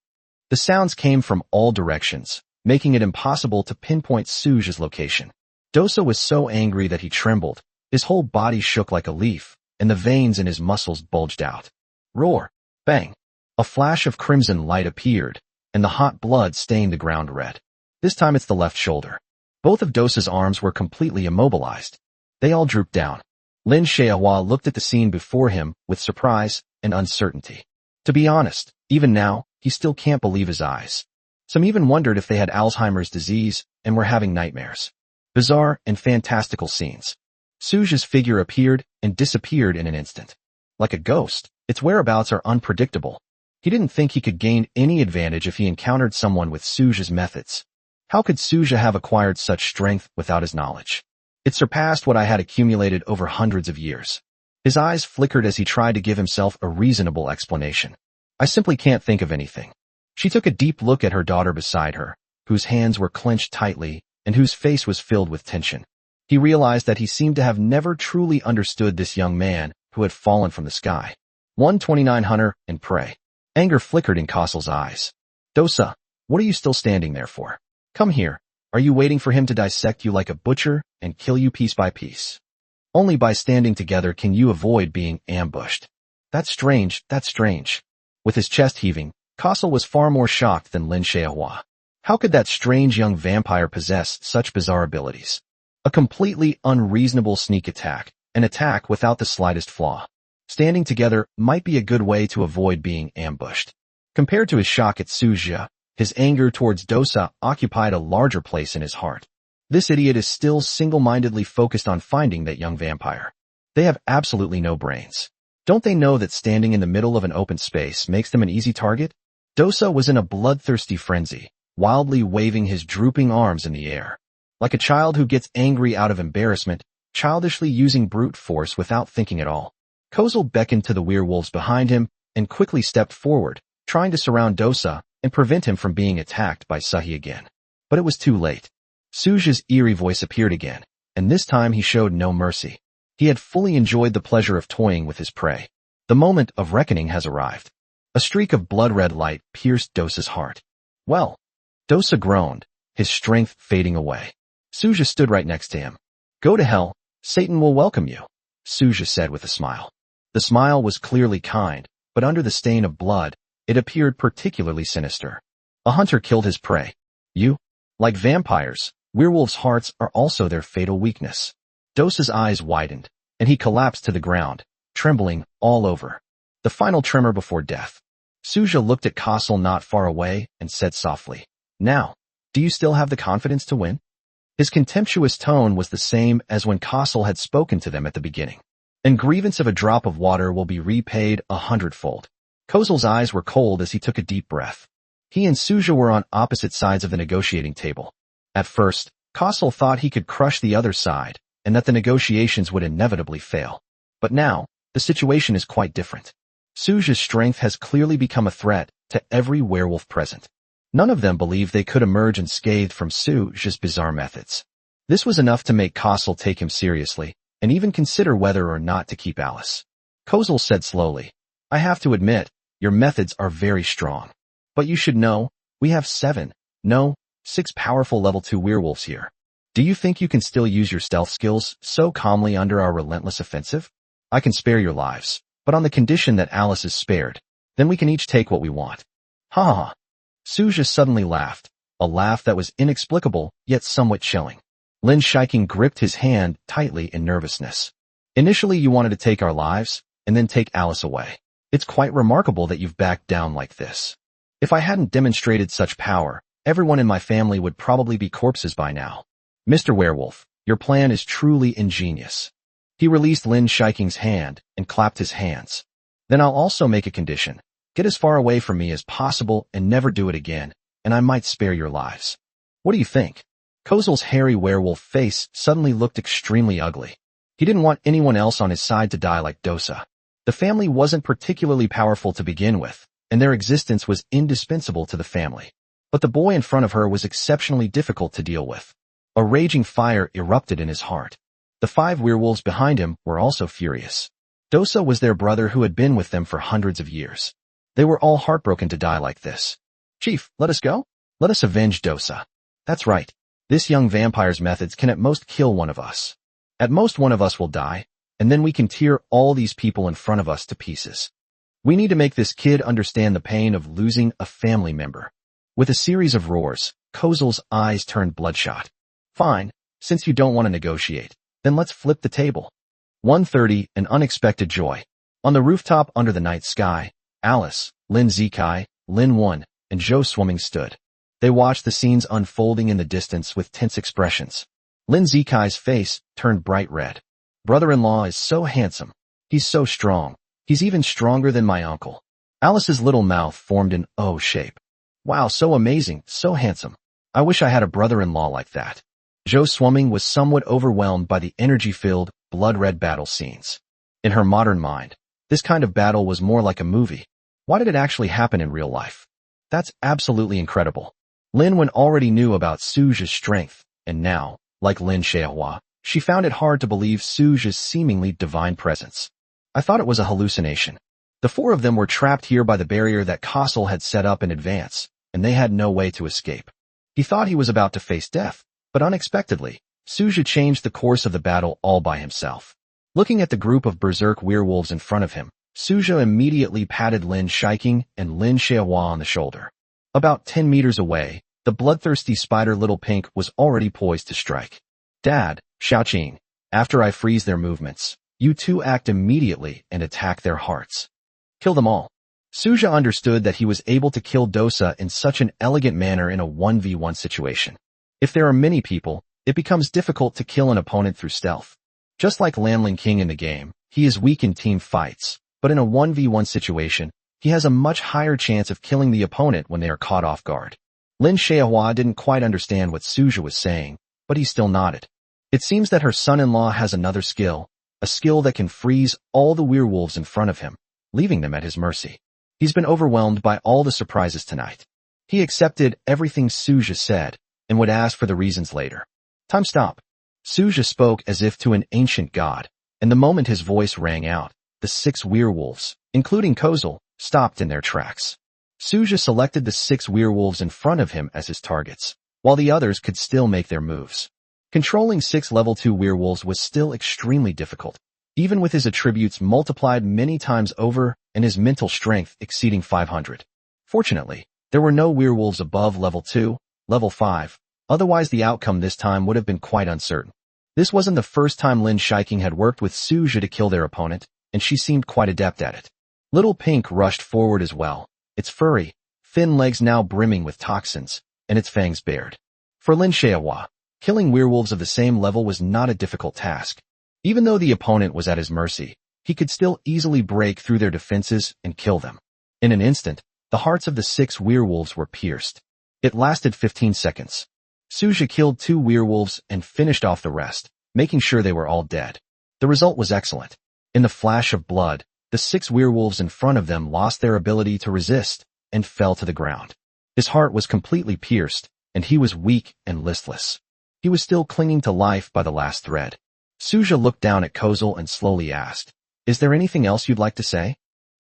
The sounds came from all directions, making it impossible to pinpoint Suja's location. Dosa was so angry that he trembled. His whole body shook like a leaf, and the veins in his muscles bulged out. Roar! Bang! A flash of crimson light appeared, and the hot blood stained the ground red. This time it's the left shoulder. Both of Dosa's arms were completely immobilized. They all drooped down. Lin Xiaohua looked at the scene before him with surprise and uncertainty. To be honest, even now, he still can't believe his eyes. Some even wondered if they had Alzheimer's disease and were having nightmares. Bizarre and fantastical scenes. Suja's figure appeared and disappeared in an instant. Like a ghost, its whereabouts are unpredictable. He didn't think he could gain any advantage if he encountered someone with Suja's methods. How could Suja have acquired such strength without his knowledge? It surpassed what I had accumulated over hundreds of years. His eyes flickered as he tried to give himself a reasonable explanation. I simply can't think of anything. She took a deep look at her daughter beside her, whose hands were clenched tightly and whose face was filled with tension. He realized that he seemed to have never truly understood this young man who had fallen from the sky. 129 Hunter and Prey. Anger flickered in Castle's eyes. Dosa, what are you still standing there for? Come here. Are you waiting for him to dissect you like a butcher and kill you piece by piece? Only by standing together can you avoid being ambushed. That's strange, that's strange. With his chest heaving, Castle was far more shocked than Lin Xiaohua. How could that strange young vampire possess such bizarre abilities? A completely unreasonable sneak attack, an attack without the slightest flaw. Standing together might be a good way to avoid being ambushed. Compared to his shock at Suzhou, his anger towards Dosa occupied a larger place in his heart. This idiot is still single-mindedly focused on finding that young vampire. They have absolutely no brains. Don't they know that standing in the middle of an open space makes them an easy target? Dosa was in a bloodthirsty frenzy, wildly waving his drooping arms in the air. Like a child who gets angry out of embarrassment, childishly using brute force without thinking at all. Kozel beckoned to the werewolves behind him and quickly stepped forward, trying to surround Dosa and prevent him from being attacked by Suhi again. But it was too late. Suzhou's eerie voice appeared again, and this time he showed no mercy. He had fully enjoyed the pleasure of toying with his prey. The moment of reckoning has arrived. A streak of blood-red light pierced Dosa's heart. Well, Dosa groaned, his strength fading away. Suzhou stood right next to him. Go to hell, Satan will welcome you, Suzhou said with a smile. The smile was clearly kind, but under the stain of blood, it appeared particularly sinister. A hunter killed his prey. You? Like vampires, werewolves' hearts are also their fatal weakness. Dosa's eyes widened, and he collapsed to the ground, trembling all over. The final tremor before death. Suzhou looked at Castle not far away and said softly, Now, do you still have the confidence to win? His contemptuous tone was the same as when Castle had spoken to them at the beginning. And grievance of a drop of water will be repaid 100-fold. Kozel's eyes were cold as he took a deep breath. He and Suzhou were on opposite sides of the negotiating table. At first, Castle thought he could crush the other side, and that the negotiations would inevitably fail. But now, the situation is quite different. Suzhou's strength has clearly become a threat to every werewolf present. None of them believed they could emerge unscathed from Suzhou's bizarre methods. This was enough to make Castle take him seriously, and even consider whether or not to keep Alice. Kozel said slowly, I have to admit, your methods are very strong. But you should know, we have 6 powerful level 2 werewolves here. Do you think you can still use your stealth skills so calmly under our relentless offensive? I can spare your lives, but on the condition that Alice is spared, then we can each take what we want. Ha ha ha. Suzhou suddenly laughed, a laugh that was inexplicable, yet somewhat chilling. Lin Shiking gripped his hand tightly in nervousness. Initially you wanted to take our lives, and then take Alice away. It's quite remarkable that you've backed down like this. If I hadn't demonstrated such power, everyone in my family would probably be corpses by now. Mr. Werewolf, your plan is truly ingenious. He released Lin Shiking's hand and clapped his hands. Then I'll also make a condition. Get as far away from me as possible and never do it again, and I might spare your lives. What do you think? Kozel's hairy werewolf face suddenly looked extremely ugly. He didn't want anyone else on his side to die like Dosa. The family wasn't particularly powerful to begin with, and their existence was indispensable to the family. But the boy in front of her was exceptionally difficult to deal with. A raging fire erupted in his heart. The 5 werewolves behind him were also furious. Dosa was their brother who had been with them for hundreds of years. They were all heartbroken to die like this. Chief, let us go? Let us avenge Dosa. That's right. This young vampire's methods can at most kill one of us. At most one of us will die, and then we can tear all these people in front of us to pieces. We need to make this kid understand the pain of losing a family member. With a series of roars, Kozel's eyes turned bloodshot. Fine, since you don't want to negotiate, then let's flip the table. 1:30, an unexpected joy. On the rooftop under the night sky, Alice, Lin Zikai, Lin Wen, and Zhou Swimming stood. They watched the scenes unfolding in the distance with tense expressions. Lin Zikai's face turned bright red. Brother-in-law is so handsome. He's so strong. He's even stronger than my uncle. Alice's little mouth formed an O shape. Wow, so amazing, so handsome. I wish I had a brother-in-law like that. Zhou Swimming was somewhat overwhelmed by the energy-filled, blood-red battle scenes. In her modern mind, this kind of battle was more like a movie. Why did it actually happen in real life? That's absolutely incredible. Lin Wen already knew about Suzhou's strength, and now, like Lin Xiaohua, She found it hard to believe Suja's seemingly divine presence. I thought it was a hallucination. The four of them were trapped here by the barrier that Kossel had set up in advance, and they had no way to escape. He thought he was about to face death, but unexpectedly, Suja changed the course of the battle all by himself. Looking at the group of berserk werewolves in front of him, Suja immediately patted Lin Shiking and Lin Xiaohua on the shoulder. About 10 meters away, the bloodthirsty spider Little Pink was already poised to strike. Dad, Xiaoqing, after I freeze their movements, you two act immediately and attack their hearts. Kill them all. Suja understood that he was able to kill Dosa in such an elegant manner in a 1v1 situation. If there are many people, it becomes difficult to kill an opponent through stealth. Just like Lanling King in the game, he is weak in team fights, but in a 1v1 situation, he has a much higher chance of killing the opponent when they are caught off guard. Lin Xiaohua didn't quite understand what Suja was saying, but he still nodded. It seems that her son-in-law has another skill, a skill that can freeze all the werewolves in front of him, leaving them at his mercy. He's been overwhelmed by all the surprises tonight. He accepted everything Suja said and would ask for the reasons later. Time stop. Suja spoke as if to an ancient god, and the moment his voice rang out, the 6 werewolves, including Kossel, stopped in their tracks. Suja selected the 6 werewolves in front of him as his targets, while the others could still make their moves. Controlling 6 level 2 werewolves was still extremely difficult, even with his attributes multiplied many times over and his mental strength exceeding 500. Fortunately, there were no werewolves above level 2, level 5, otherwise the outcome this time would have been quite uncertain. This wasn't the first time Lin Shiking had worked with Suja to kill their opponent, and she seemed quite adept at it. Little Pink rushed forward as well, its furry, thin legs now brimming with toxins, and its fangs bared. For Lin Xiaohua, killing werewolves of the same level was not a difficult task. Even though the opponent was at his mercy, he could still easily break through their defenses and kill them. In an instant, the hearts of the 6 werewolves were pierced. It lasted 15 seconds. Suja killed 2 werewolves and finished off the rest, making sure they were all dead. The result was excellent. In the flash of blood, the 6 werewolves in front of them lost their ability to resist and fell to the ground. His heart was completely pierced, and he was weak and listless. He was still clinging to life by the last thread. Suja looked down at Kossel and slowly asked, "Is there anything else you'd like to say?"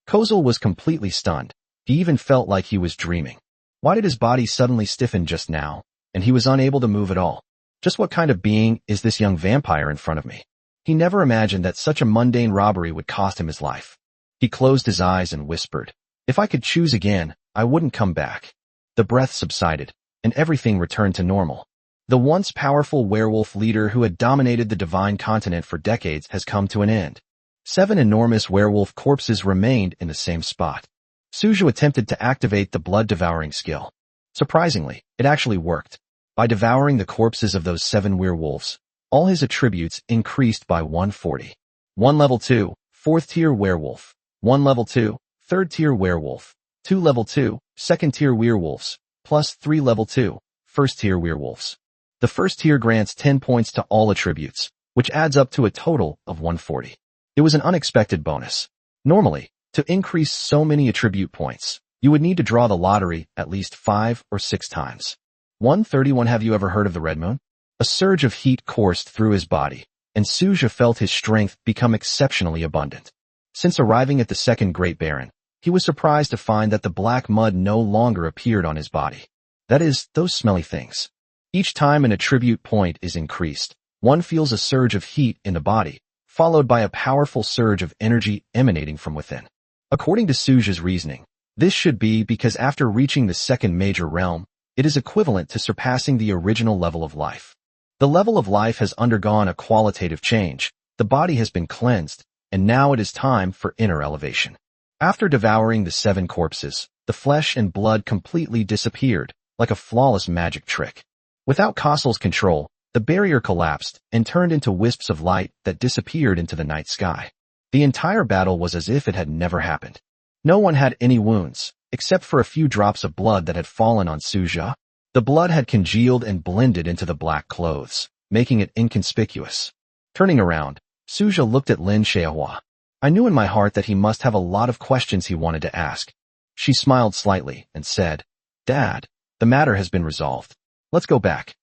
Kossel was completely stunned. He even felt like he was dreaming. Why did his body suddenly stiffen just now, and he was unable to move at all? Just what kind of being is this young vampire in front of me? He never imagined that such a mundane robbery would cost him his life. He closed his eyes and whispered, "If I could choose again, I wouldn't come back." The breath subsided, and everything returned to normal. The once powerful werewolf leader who had dominated the Divine Continent for decades has come to an end. 7 enormous werewolf corpses remained in the same spot. Suja attempted to activate the blood-devouring skill. Surprisingly, it actually worked. By devouring the corpses of those 7 werewolves, all his attributes increased by 140. 1 level 2, 4th tier werewolf. 1 level 2, 3rd tier werewolf. 2 level 2, 2nd tier werewolves, plus 3 level 2, 1st tier werewolves. The first tier grants 10 points to all attributes, which adds up to a total of 140. It was an unexpected bonus. Normally, to increase so many attribute points, you would need to draw the lottery at least 5 or 6 times. 131. Have you ever heard of the Red Moon? A surge of heat coursed through his body, and Suja felt his strength become exceptionally abundant. Since arriving at the second Great Baron, he was surprised to find that the black mud no longer appeared on his body. That is, those smelly things. Each time an attribute point is increased, one feels a surge of heat in the body, followed by a powerful surge of energy emanating from within. According to Suja's reasoning, this should be because after reaching the second major realm, it is equivalent to surpassing the original level of life. The level of life has undergone a qualitative change, the body has been cleansed, and now it is time for inner elevation. After devouring the 7 corpses, the flesh and blood completely disappeared, like a flawless magic trick. Without Kossel's control, the barrier collapsed and turned into wisps of light that disappeared into the night sky. The entire battle was as if it had never happened. No one had any wounds, except for a few drops of blood that had fallen on Suja. The blood had congealed and blended into the black clothes, making it inconspicuous. Turning around, Suja looked at Lin Xiaohua. I knew in my heart that he must have a lot of questions he wanted to ask. She smiled slightly and said, "Dad, the matter has been resolved. Let's go back."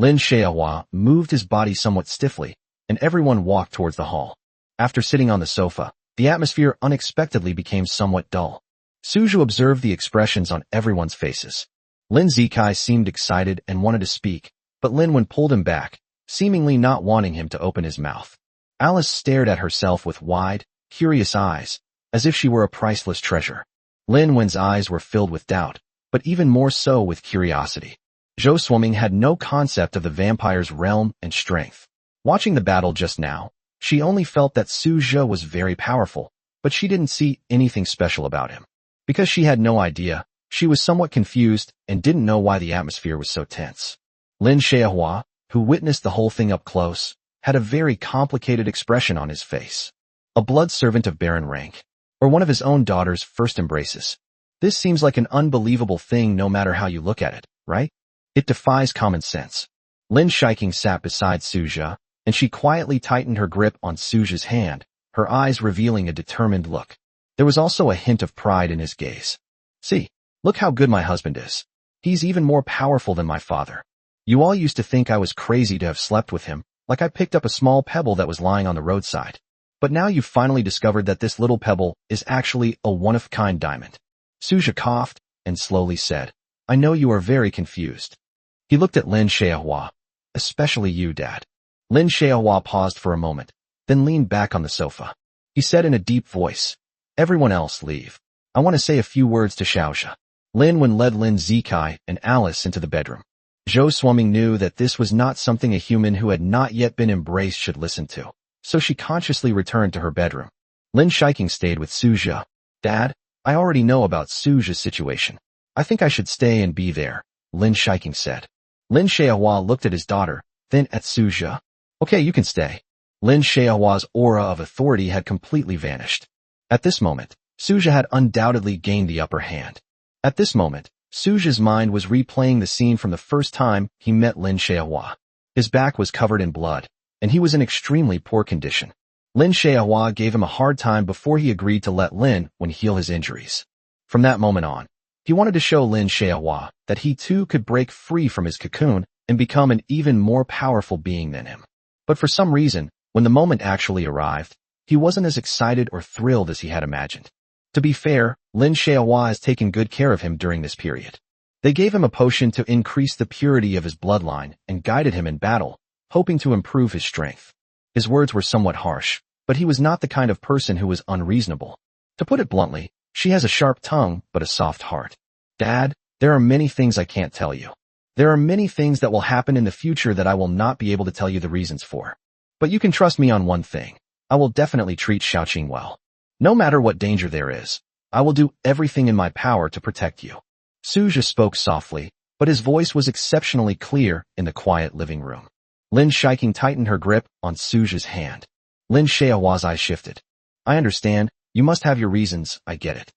Lin Xiaohua moved his body somewhat stiffly, and everyone walked towards the hall. After sitting on the sofa, the atmosphere unexpectedly became somewhat dull. Suzhou observed the expressions on everyone's faces. Lin Zikai seemed excited and wanted to speak, but Lin Wen pulled him back, seemingly not wanting him to open his mouth. Alice stared at herself with wide, curious eyes, as if she were a priceless treasure. Lin Wen's eyes were filled with doubt, but even more so with curiosity. Zhou Swimming had no concept of the vampire's realm and strength. Watching the battle just now, she only felt that Su Zhe was very powerful, but she didn't see anything special about him. Because she had no idea, she was somewhat confused and didn't know why the atmosphere was so tense. Lin Xiaohua, who witnessed the whole thing up close, had a very complicated expression on his face. A blood servant of baron rank, or one of his own daughter's first embraces. This seems like an unbelievable thing no matter how you look at it, right? It defies common sense. Lin Shiking sat beside Su Zhe, and she quietly tightened her grip on Su Zhe's hand, her eyes revealing a determined look. There was also a hint of pride in his gaze. See, look how good my husband is. He's even more powerful than my father. You all used to think I was crazy to have slept with him, like I picked up a small pebble that was lying on the roadside. But now you've finally discovered that this little pebble is actually a one-of-a-kind diamond. Su Zhe coughed and slowly said, I know you are very confused. He looked at Lin Xiaohua. Especially you, Dad. Lin Xiaohua paused for a moment, then leaned back on the sofa. He said in a deep voice, Everyone else leave. I want to say a few words to Xiaozhe. Lin Wen led Lin Zikai and Alice into the bedroom. Zhou Swimming knew that this was not something a human who had not yet been embraced should listen to, so she consciously returned to her bedroom. Lin Shiking stayed with Su Zhe. Dad, I already know about Su Zhe's situation. I think I should stay and be there, Lin Shiking said. Lin Xiaohua looked at his daughter, then at Su Zhe. Okay, you can stay. Lin Xiaohua's aura of authority had completely vanished. At this moment, Su Zhe had undoubtedly gained the upper hand. At this moment, Su Zhe's mind was replaying the scene from the first time he met Lin Xiaohua. His back was covered in blood, and he was in extremely poor condition. Lin Xiaohua gave him a hard time before he agreed to let Lin Wen heal his injuries. From that moment on, he wanted to show Lin Xiaohua that he too could break free from his cocoon and become an even more powerful being than him. But for some reason, when the moment actually arrived, he wasn't as excited or thrilled as he had imagined. To be fair, Lin Xiaohua has taken good care of him during this period. They gave him a potion to increase the purity of his bloodline and guided him in battle, hoping to improve his strength. His words were somewhat harsh, but he was not the kind of person who was unreasonable. To put it bluntly, she has a sharp tongue but a soft heart. Dad, there are many things I can't tell you. There are many things that will happen in the future that I will not be able to tell you the reasons for. But you can trust me on one thing. I will definitely treat Xiaoqing well. No matter what danger there is, I will do everything in my power to protect you. Su Zhe spoke softly, but his voice was exceptionally clear in the quiet living room. Lin Shiking tightened her grip on Su Zhe's hand. Lin Xiaohua's eyes shifted. I understand, you must have your reasons, I get it.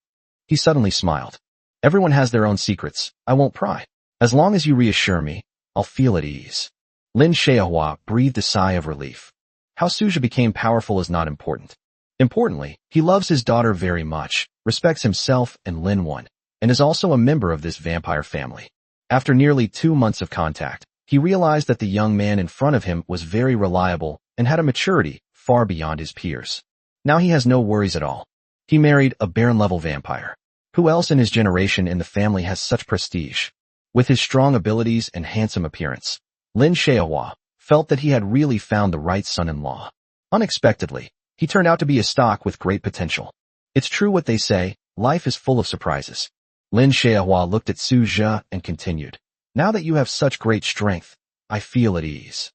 He suddenly smiled. Everyone has their own secrets, I won't pry. As long as you reassure me, I'll feel at ease. Lin Xiaohua breathed a sigh of relief. How Su Zhe became powerful is not important. Importantly, he loves his daughter very much, respects himself and Lin Wen, and is also a member of this vampire family. After nearly 2 months of contact, he realized that the young man in front of him was very reliable and had a maturity far beyond his peers. Now he has no worries at all. He married a Baron-level vampire. Who else in his generation in the family has such prestige? With his strong abilities and handsome appearance, Lin Xiaohua felt that he had really found the right son-in-law. Unexpectedly, he turned out to be a stock with great potential. It's true what they say, life is full of surprises. Lin Xiaohua looked at Su Zhe and continued. Now that you have such great strength, I feel at ease.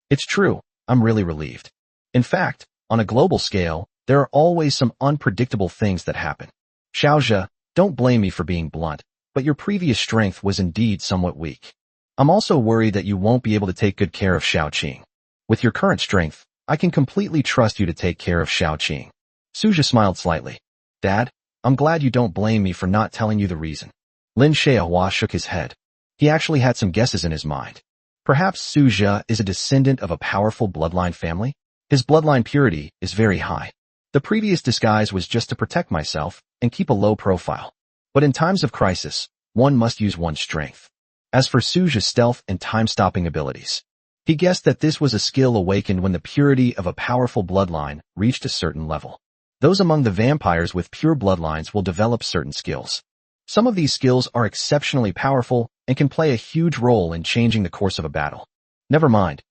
It's true, I'm really relieved. In fact, on a global scale, there are always some unpredictable things that happen. Xiaozhe, don't blame me for being blunt, but your previous strength was indeed somewhat weak. I'm also worried that you won't be able to take good care of Xiaoqing. With your current strength, I can completely trust you to take care of Xiaoqing. Su Zhe smiled slightly. Dad, I'm glad you don't blame me for not telling you the reason. Lin Xiaohua shook his head. He actually had some guesses in his mind. Perhaps Su Zhe is a descendant of a powerful bloodline family? His bloodline purity is very high. The previous disguise was just to protect myself and keep a low profile. But in times of crisis, one must use one's strength. As for Suja's stealth and time-stopping abilities, he guessed that this was a skill awakened when the purity of a powerful bloodline reached a certain level. Those among the vampires with pure bloodlines will develop certain skills. Some of these skills are exceptionally powerful and can play a huge role in changing the course of a battle. Never mind.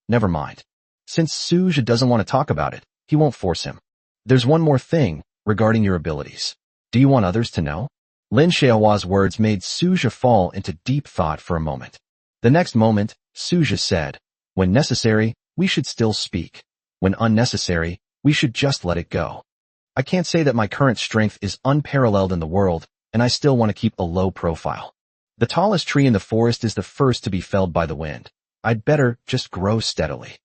Since Suja doesn't want to talk about it, he won't force him. There's one more thing regarding your abilities. Do you want others to know? Lin Xiaohua's words made Suja fall into deep thought for a moment. The next moment, Suja said, "When necessary, we should still speak. When unnecessary, we should just let it go. I can't say that my current strength is unparalleled in the world, and I still want to keep a low profile. The tallest tree in the forest is the first to be felled by the wind. I'd better just grow steadily."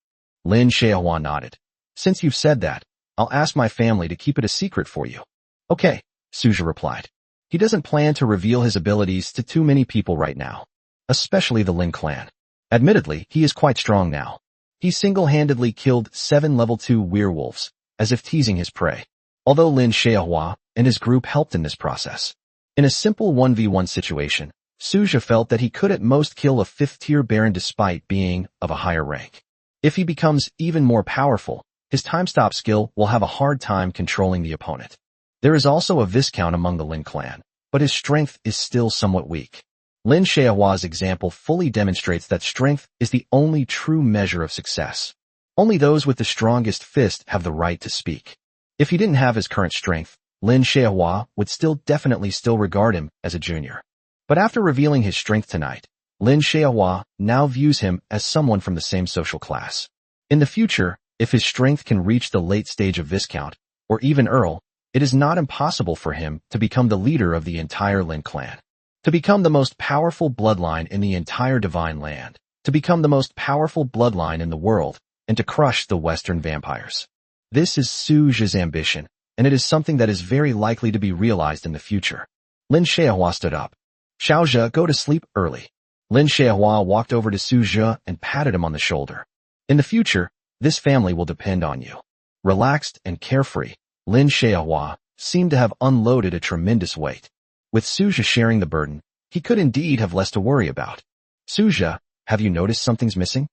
Lin Xiaohua nodded. "Since you've said that, I'll ask my family to keep it a secret for you." "Okay," Suja replied. He doesn't plan to reveal his abilities to too many people right now, especially the Lin clan. Admittedly, he is quite strong now. He single-handedly killed 7 level 2 werewolves, as if teasing his prey, although Lin Xiaohua and his group helped in this process. In a simple 1v1 situation, Suja felt that he could at most kill a 5th-tier baron despite being of a higher rank. If he becomes even more powerful, his time-stop skill will have a hard time controlling the opponent. There is also a Viscount among the Lin clan, but his strength is still somewhat weak. Lin Xiaohua's example fully demonstrates that strength is the only true measure of success. Only those with the strongest fist have the right to speak. If he didn't have his current strength, Lin Xiaohua would definitely still regard him as a junior. But after revealing his strength tonight, Lin Xiaohua now views him as someone from the same social class. In the future, if his strength can reach the late stage of Viscount, or even Earl, it is not impossible for him to become the leader of the entire Lin clan. To become the most powerful bloodline in the entire Divine Land. To become the most powerful bloodline in the world, and to crush the Western vampires. This is Suja's ambition, and it is something that is very likely to be realized in the future. Lin Xiaohua stood up. "Xiaozhe, go to sleep early." Lin Xiaohua walked over to Suja and patted him on the shoulder. "In the future, this family will depend on you." Relaxed and carefree, Lin Xiaohua seemed to have unloaded a tremendous weight. With Suja sharing the burden, he could indeed have less to worry about. "Suja, have you noticed something's missing?"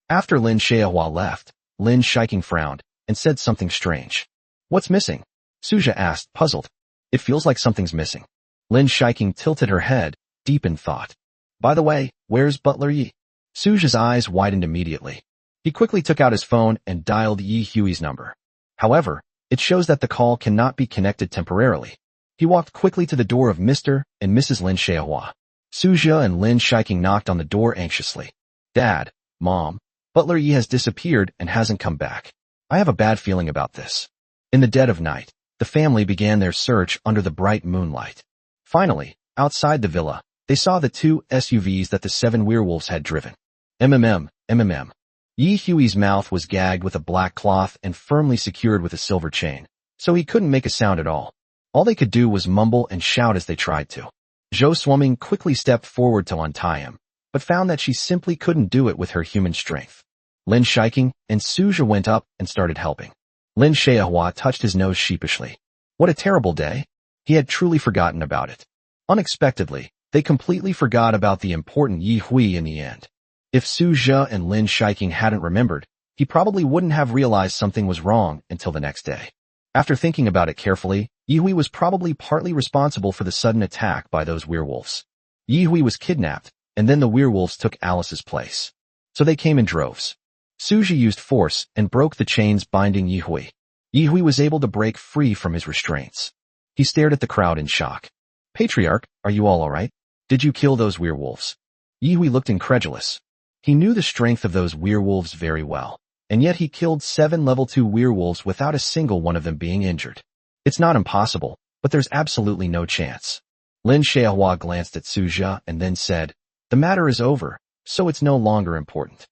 After Lin Xiaohua left, Lin Shiking frowned and said something strange. "What's missing?" Suja asked, puzzled. "It feels like something's missing." Lin Shiking tilted her head, deep in thought. "By the way, where's Butler Yi?" Suja's eyes widened immediately. He quickly took out his phone and dialed Yi Hui's number. However, it shows that the call cannot be connected temporarily. He walked quickly to the door of Mr. and Mrs. Lin Xiaohua. Suja and Lin Shiking knocked on the door anxiously. "Dad, Mom, Butler Yi has disappeared and hasn't come back. I have a bad feeling about this." In the dead of night, the family began their search under the bright moonlight. Finally, outside the villa, they saw the 2 SUVs that the 7 werewolves had driven. MMM. Yi Hui's mouth was gagged with a black cloth and firmly secured with a silver chain, so he couldn't make a sound at all. All they could do was mumble and shout as they tried to. Zhou Swimming quickly stepped forward to untie him, but found that she simply couldn't do it with her human strength. Lin Shiking and Suja went up and started helping. Lin Xiaohua touched his nose sheepishly. What a terrible day. He had truly forgotten about it. Unexpectedly, they completely forgot about the important Yi Hui in the end. If Suja and Lin Shiking hadn't remembered, he probably wouldn't have realized something was wrong until the next day. After thinking about it carefully, Yi Hui was probably partly responsible for the sudden attack by those werewolves. Yi Hui was kidnapped, and then the werewolves took Alice's place. So they came in droves. Suja used force and broke the chains binding Yi Hui. Yi Hui was able to break free from his restraints. He stared at the crowd in shock. "Patriarch, are you all alright? Did you kill those werewolves?" Yi Hui looked incredulous. He knew the strength of those werewolves very well, and yet he killed 7 level 2 werewolves without a single one of them being injured. It's not impossible, but there's absolutely no chance. Lin Xiaohua glanced at Suja and then said, "The matter is over, so it's no longer important.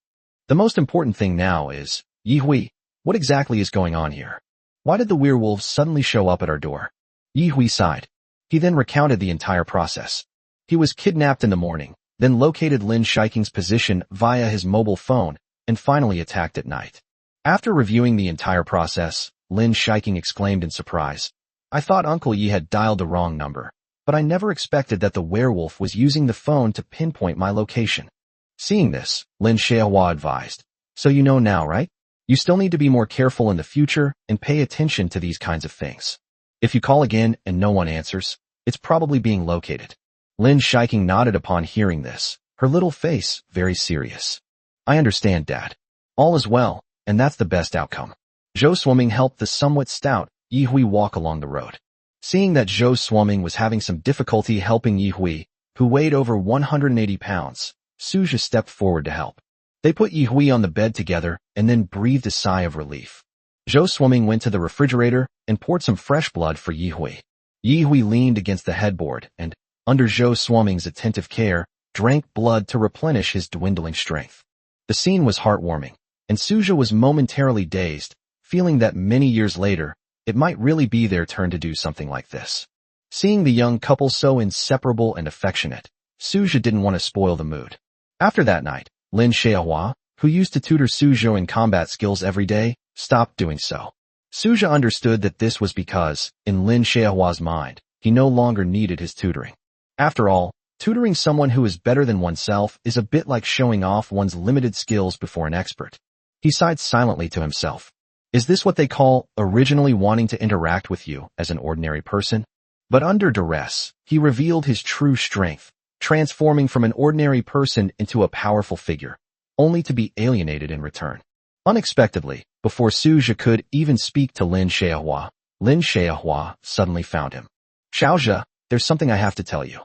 The most important thing now is, Yi Hui, what exactly is going on here? Why did the werewolves suddenly show up at our door?" Yi Hui sighed. He then recounted the entire process. He was kidnapped in the morning, then located Lin Shiking's position via his mobile phone, and finally attacked at night. After reviewing the entire process, Lin Shiking exclaimed in surprise, "I thought Uncle Yi had dialed the wrong number. but I never expected that the werewolf was using the phone to pinpoint my location. Seeing this, Lin Xiaohua advised. So you know now, right? You still need to be more careful in the future and pay attention to these kinds of things. If you call again and no one answers, it's probably being located. Lin Shiking nodded upon hearing this, her little face very serious. I understand, Dad. All is well, and that's the best outcome. Zhou Swimming helped the somewhat stout Yi Hui walk along the road. Seeing that Zhou Swimming was having some difficulty helping Yi Hui, who weighed over 180 pounds, Suja stepped forward to help. They put Yi Hui on the bed together and then breathed a sigh of relief. Zhou Swimming went to the refrigerator and poured some fresh blood for Yi Hui. Yi Hui leaned against the headboard and, under Zhou Swimming's attentive care, drank blood to replenish his dwindling strength. The scene was heartwarming, and Suja was momentarily dazed, feeling that many years later, it might really be their turn to do something like this. Seeing the young couple so inseparable and affectionate, Suja didn't want to spoil the mood. After that night, Lin Xiaohua, who used to tutor Suzhou in combat skills every day, stopped doing so. Suja understood that this was because, in Lin Xiaohua's mind, he no longer needed his tutoring. After all, tutoring someone who is better than oneself is a bit like showing off one's limited skills before an expert. He sighed silently to himself. Is this what they call originally wanting to interact with you as an ordinary person? But under duress, he revealed his true strength, transforming from an ordinary person into a powerful figure, only to be alienated in return. Unexpectedly, before Suja could even speak to Lin Xiaohua suddenly found him. Xiaozhe, there's something I have to tell you.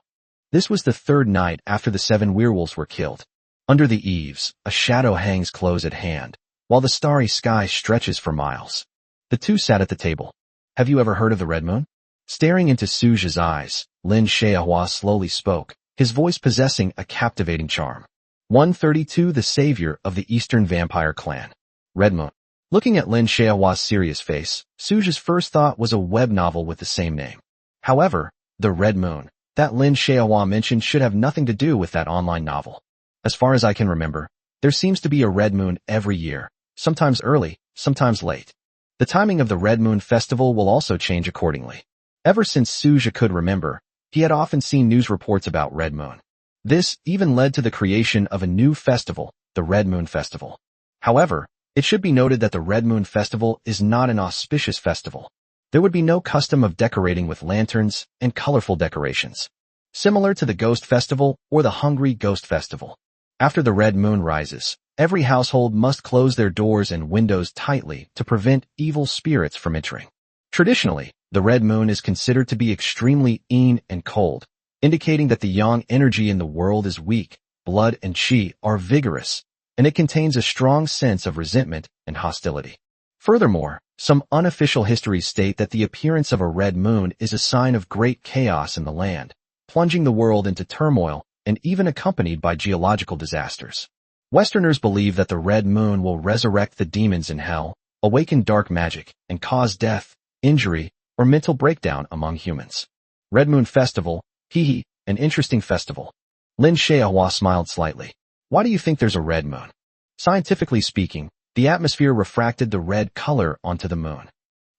This was the third night after the 7 werewolves were killed. Under the eaves, a shadow hangs close at hand, while the starry sky stretches for miles. The two sat at the table. Have you ever heard of the Red Moon? Staring into Suja's eyes, Lin Xiaohua slowly spoke, his voice possessing a captivating charm. 132 The savior of the Eastern Vampire Clan. Red Moon. Looking at Lin Xiaohua's serious face, Suja's first thought was a web novel with the same name. However, the Red Moon that Lin Xiaohua mentioned should have nothing to do with that online novel. As far as I can remember, there seems to be a Red Moon every year, sometimes early, sometimes late. The timing of the Red Moon Festival will also change accordingly. Ever since Suja could remember, he had often seen news reports about Red Moon. This even led to the creation of a new festival, the Red Moon Festival. However, it should be noted that the Red Moon Festival is not an auspicious festival. There would be no custom of decorating with lanterns and colorful decorations, similar to the Ghost Festival or the Hungry Ghost Festival. After the red moon rises, every household must close their doors and windows tightly to prevent evil spirits from entering. Traditionally, the red moon is considered to be extremely yin and cold, indicating that the yang energy in the world is weak, blood and qi are vigorous, and it contains a strong sense of resentment and hostility. Furthermore, some unofficial histories state that the appearance of a red moon is a sign of great chaos in the land, plunging the world into turmoil and even accompanied by geological disasters. Westerners believe that the red moon will resurrect the demons in hell, awaken dark magic, and cause death, injury, or mental breakdown among humans. Red Moon Festival, an interesting festival. Lin Xiaohua smiled slightly. Why do you think there's a red moon? Scientifically speaking, the atmosphere refracted the red color onto the moon.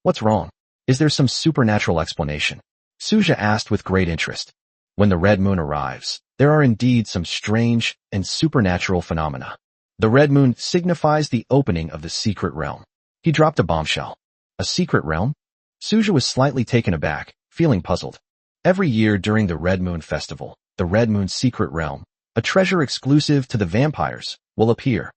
What's wrong? Is there some supernatural explanation? Suja asked with great interest. When the red moon arrives, there are indeed some strange and supernatural phenomena. The red moon signifies the opening of the secret realm. He dropped a bombshell. A secret realm? Suja was slightly taken aback, feeling puzzled. Every year during the Red Moon Festival, the Red Moon Secret Realm, a treasure exclusive to the vampires, will appear.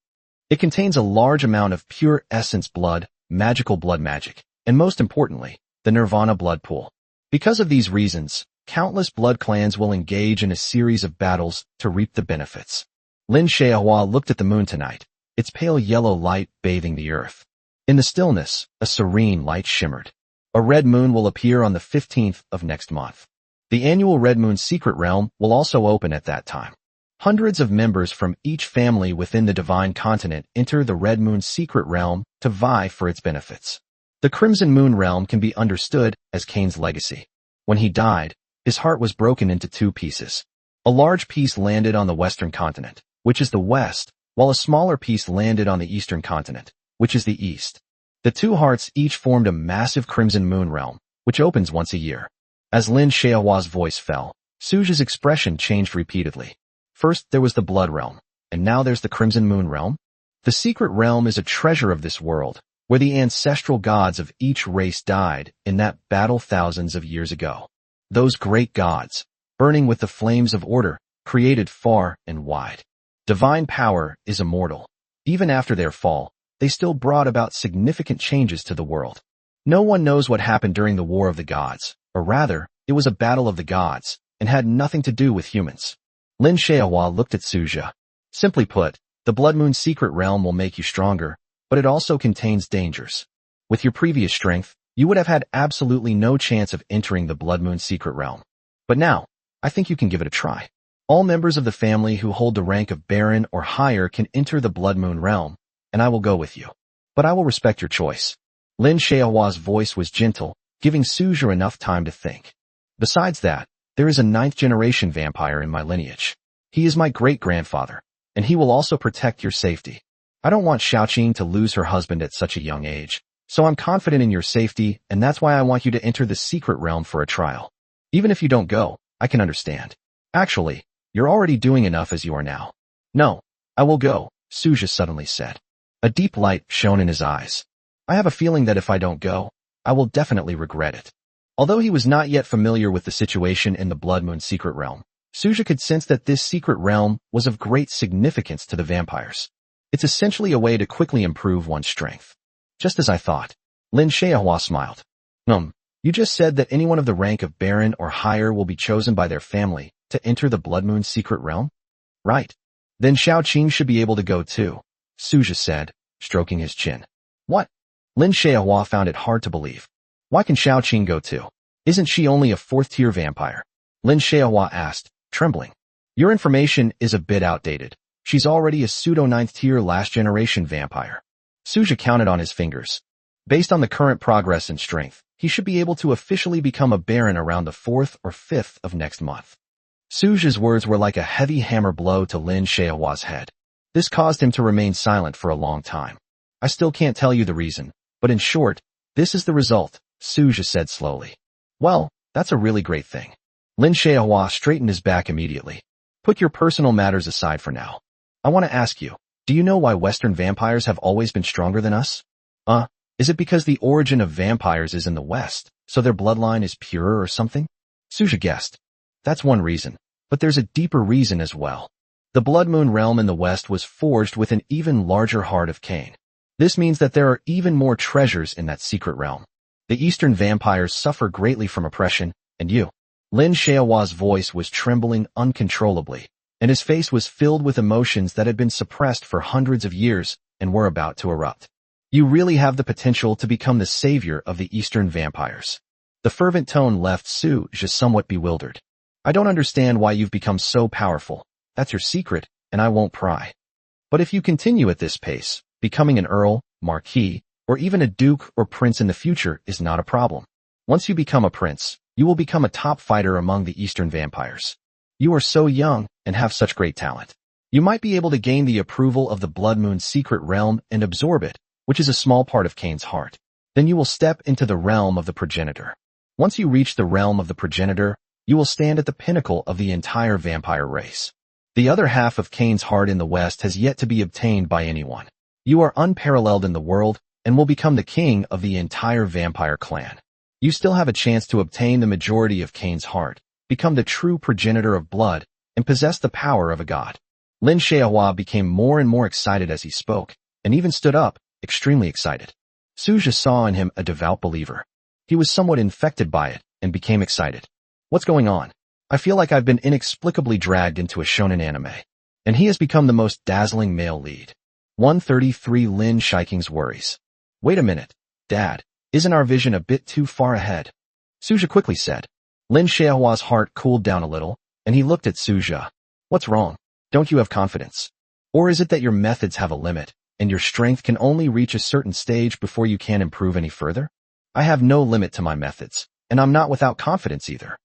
It contains a large amount of pure essence blood, magical blood magic, and most importantly, the Nirvana blood pool. Because of these reasons, countless blood clans will engage in a series of battles to reap the benefits. Lin Xiaohua looked at the moon tonight, its pale yellow light bathing the earth. In the stillness, a serene light shimmered. A red moon will appear on the 15th of next month. The annual Red Moon Secret Realm will also open at that time. Hundreds of members from each family within the Divine Continent enter the Red Moon Secret Realm to vie for its benefits. The Crimson Moon Realm can be understood as Cain's legacy. When he died, his heart was broken into 2 pieces. A large piece landed on the Western Continent, which is the West, while a smaller piece landed on the Eastern Continent, which is the East. The 2 hearts each formed a massive Crimson Moon Realm, which opens once a year. As Lin Xiaohua's voice fell, Suja's expression changed repeatedly. First there was the Blood Realm, and now there's the Crimson Moon Realm. The Secret Realm is a treasure of this world, where the ancestral gods of each race died in that battle thousands of years ago. Those great gods, burning with the flames of order, created far and wide. Divine power is immortal. Even after their fall, they still brought about significant changes to the world. No one knows what happened during the War of the Gods, or rather, it was a battle of the gods, and had nothing to do with humans. Lin Xiaohua looked at Suja. Simply put, the Blood Moon Secret Realm will make you stronger, but it also contains dangers. With your previous strength, you would have had absolutely no chance of entering the Blood Moon Secret Realm. But now, I think you can give it a try. All members of the family who hold the rank of Baron or higher can enter the Blood Moon Realm, and I will go with you. But I will respect your choice. Lin Xiaohua's voice was gentle, giving Suja enough time to think. Besides that, there is a 9th-generation vampire in my lineage. He is my great-grandfather, and he will also protect your safety. I don't want Xiaoqing to lose her husband at such a young age, so I'm confident in your safety, and that's why I want you to enter the Secret Realm for a trial. Even if you don't go, I can understand. Actually, you're already doing enough as you are now. No, I will go, Suja suddenly said. A deep light shone in his eyes. I have a feeling that if I don't go, I will definitely regret it. Although he was not yet familiar with the situation in the Blood Moon Secret Realm, Suja could sense that this secret realm was of great significance to the vampires. It's essentially a way to quickly improve one's strength. Just as I thought. Lin Xiaohua smiled. You just said that anyone of the rank of Baron or higher will be chosen by their family to enter the Blood Moon Secret Realm? Right. Then Xiaoqing should be able to go too, Suja said, stroking his chin. What? Lin Xiaohua found it hard to believe. Why can Xiaoqing go too? Isn't she only a 4th-tier vampire? Lin Xiaohua asked, trembling. Your information is a bit outdated. She's already a pseudo-9th-tier last-generation vampire. Suja counted on his fingers. Based on the current progress and strength, he should be able to officially become a Baron around the 4th or 5th of next month. Suja's words were like a heavy hammer blow to Lin Xiaohua's head. This caused him to remain silent for a long time. I still can't tell you the reason, but in short, this is the result, Suja said slowly. Well, that's a really great thing. Lin Xiaohua straightened his back immediately. Put your personal matters aside for now. I want to ask you, do you know why Western vampires have always been stronger than us? Is it because the origin of vampires is in the West, so their bloodline is purer or something? Suja guessed. That's one reason, but there's a deeper reason as well. The Blood Moon Realm in the West was forged with an even larger heart of Cain. This means that there are even more treasures in that secret realm. The Eastern vampires suffer greatly from oppression, and you. Lin Xiaohua's voice was trembling uncontrollably, and his face was filled with emotions that had been suppressed for hundreds of years and were about to erupt. You really have the potential to become the savior of the Eastern vampires. The fervent tone left Suja somewhat bewildered. I don't understand why you've become so powerful. That's your secret, and I won't pry. But if you continue at this pace, becoming an earl, marquis, or even a duke or prince in the future is not a problem. Once you become a prince, you will become a top fighter among the Eastern vampires. You are so young and have such great talent. You might be able to gain the approval of the Blood Moon Secret Realm and absorb it, which is a small part of Cain's heart. Then you will step into the realm of the progenitor. Once you reach the realm of the progenitor, you will stand at the pinnacle of the entire vampire race. The other half of Cain's heart in the West has yet to be obtained by anyone. You are unparalleled in the world and will become the king of the entire vampire clan. You still have a chance to obtain the majority of Cain's heart, become the true progenitor of blood, and possess the power of a god. Lin Xiaohua became more and more excited as he spoke, and even stood up, extremely excited. Suja saw in him a devout believer. He was somewhat infected by it, and became excited. What's going on? I feel like I've been inexplicably dragged into a shonen anime. And he has become the most dazzling male lead. 133 Lin Xiaoqing's worries. Wait a minute, Dad. Isn't our vision a bit too far ahead? Suja quickly said. Lin Xiaohua's heart cooled down a little, and he looked at Suja. What's wrong? Don't you have confidence? Or is it that your methods have a limit, and your strength can only reach a certain stage before you can improve any further? I have no limit to my methods, and I'm not without confidence either.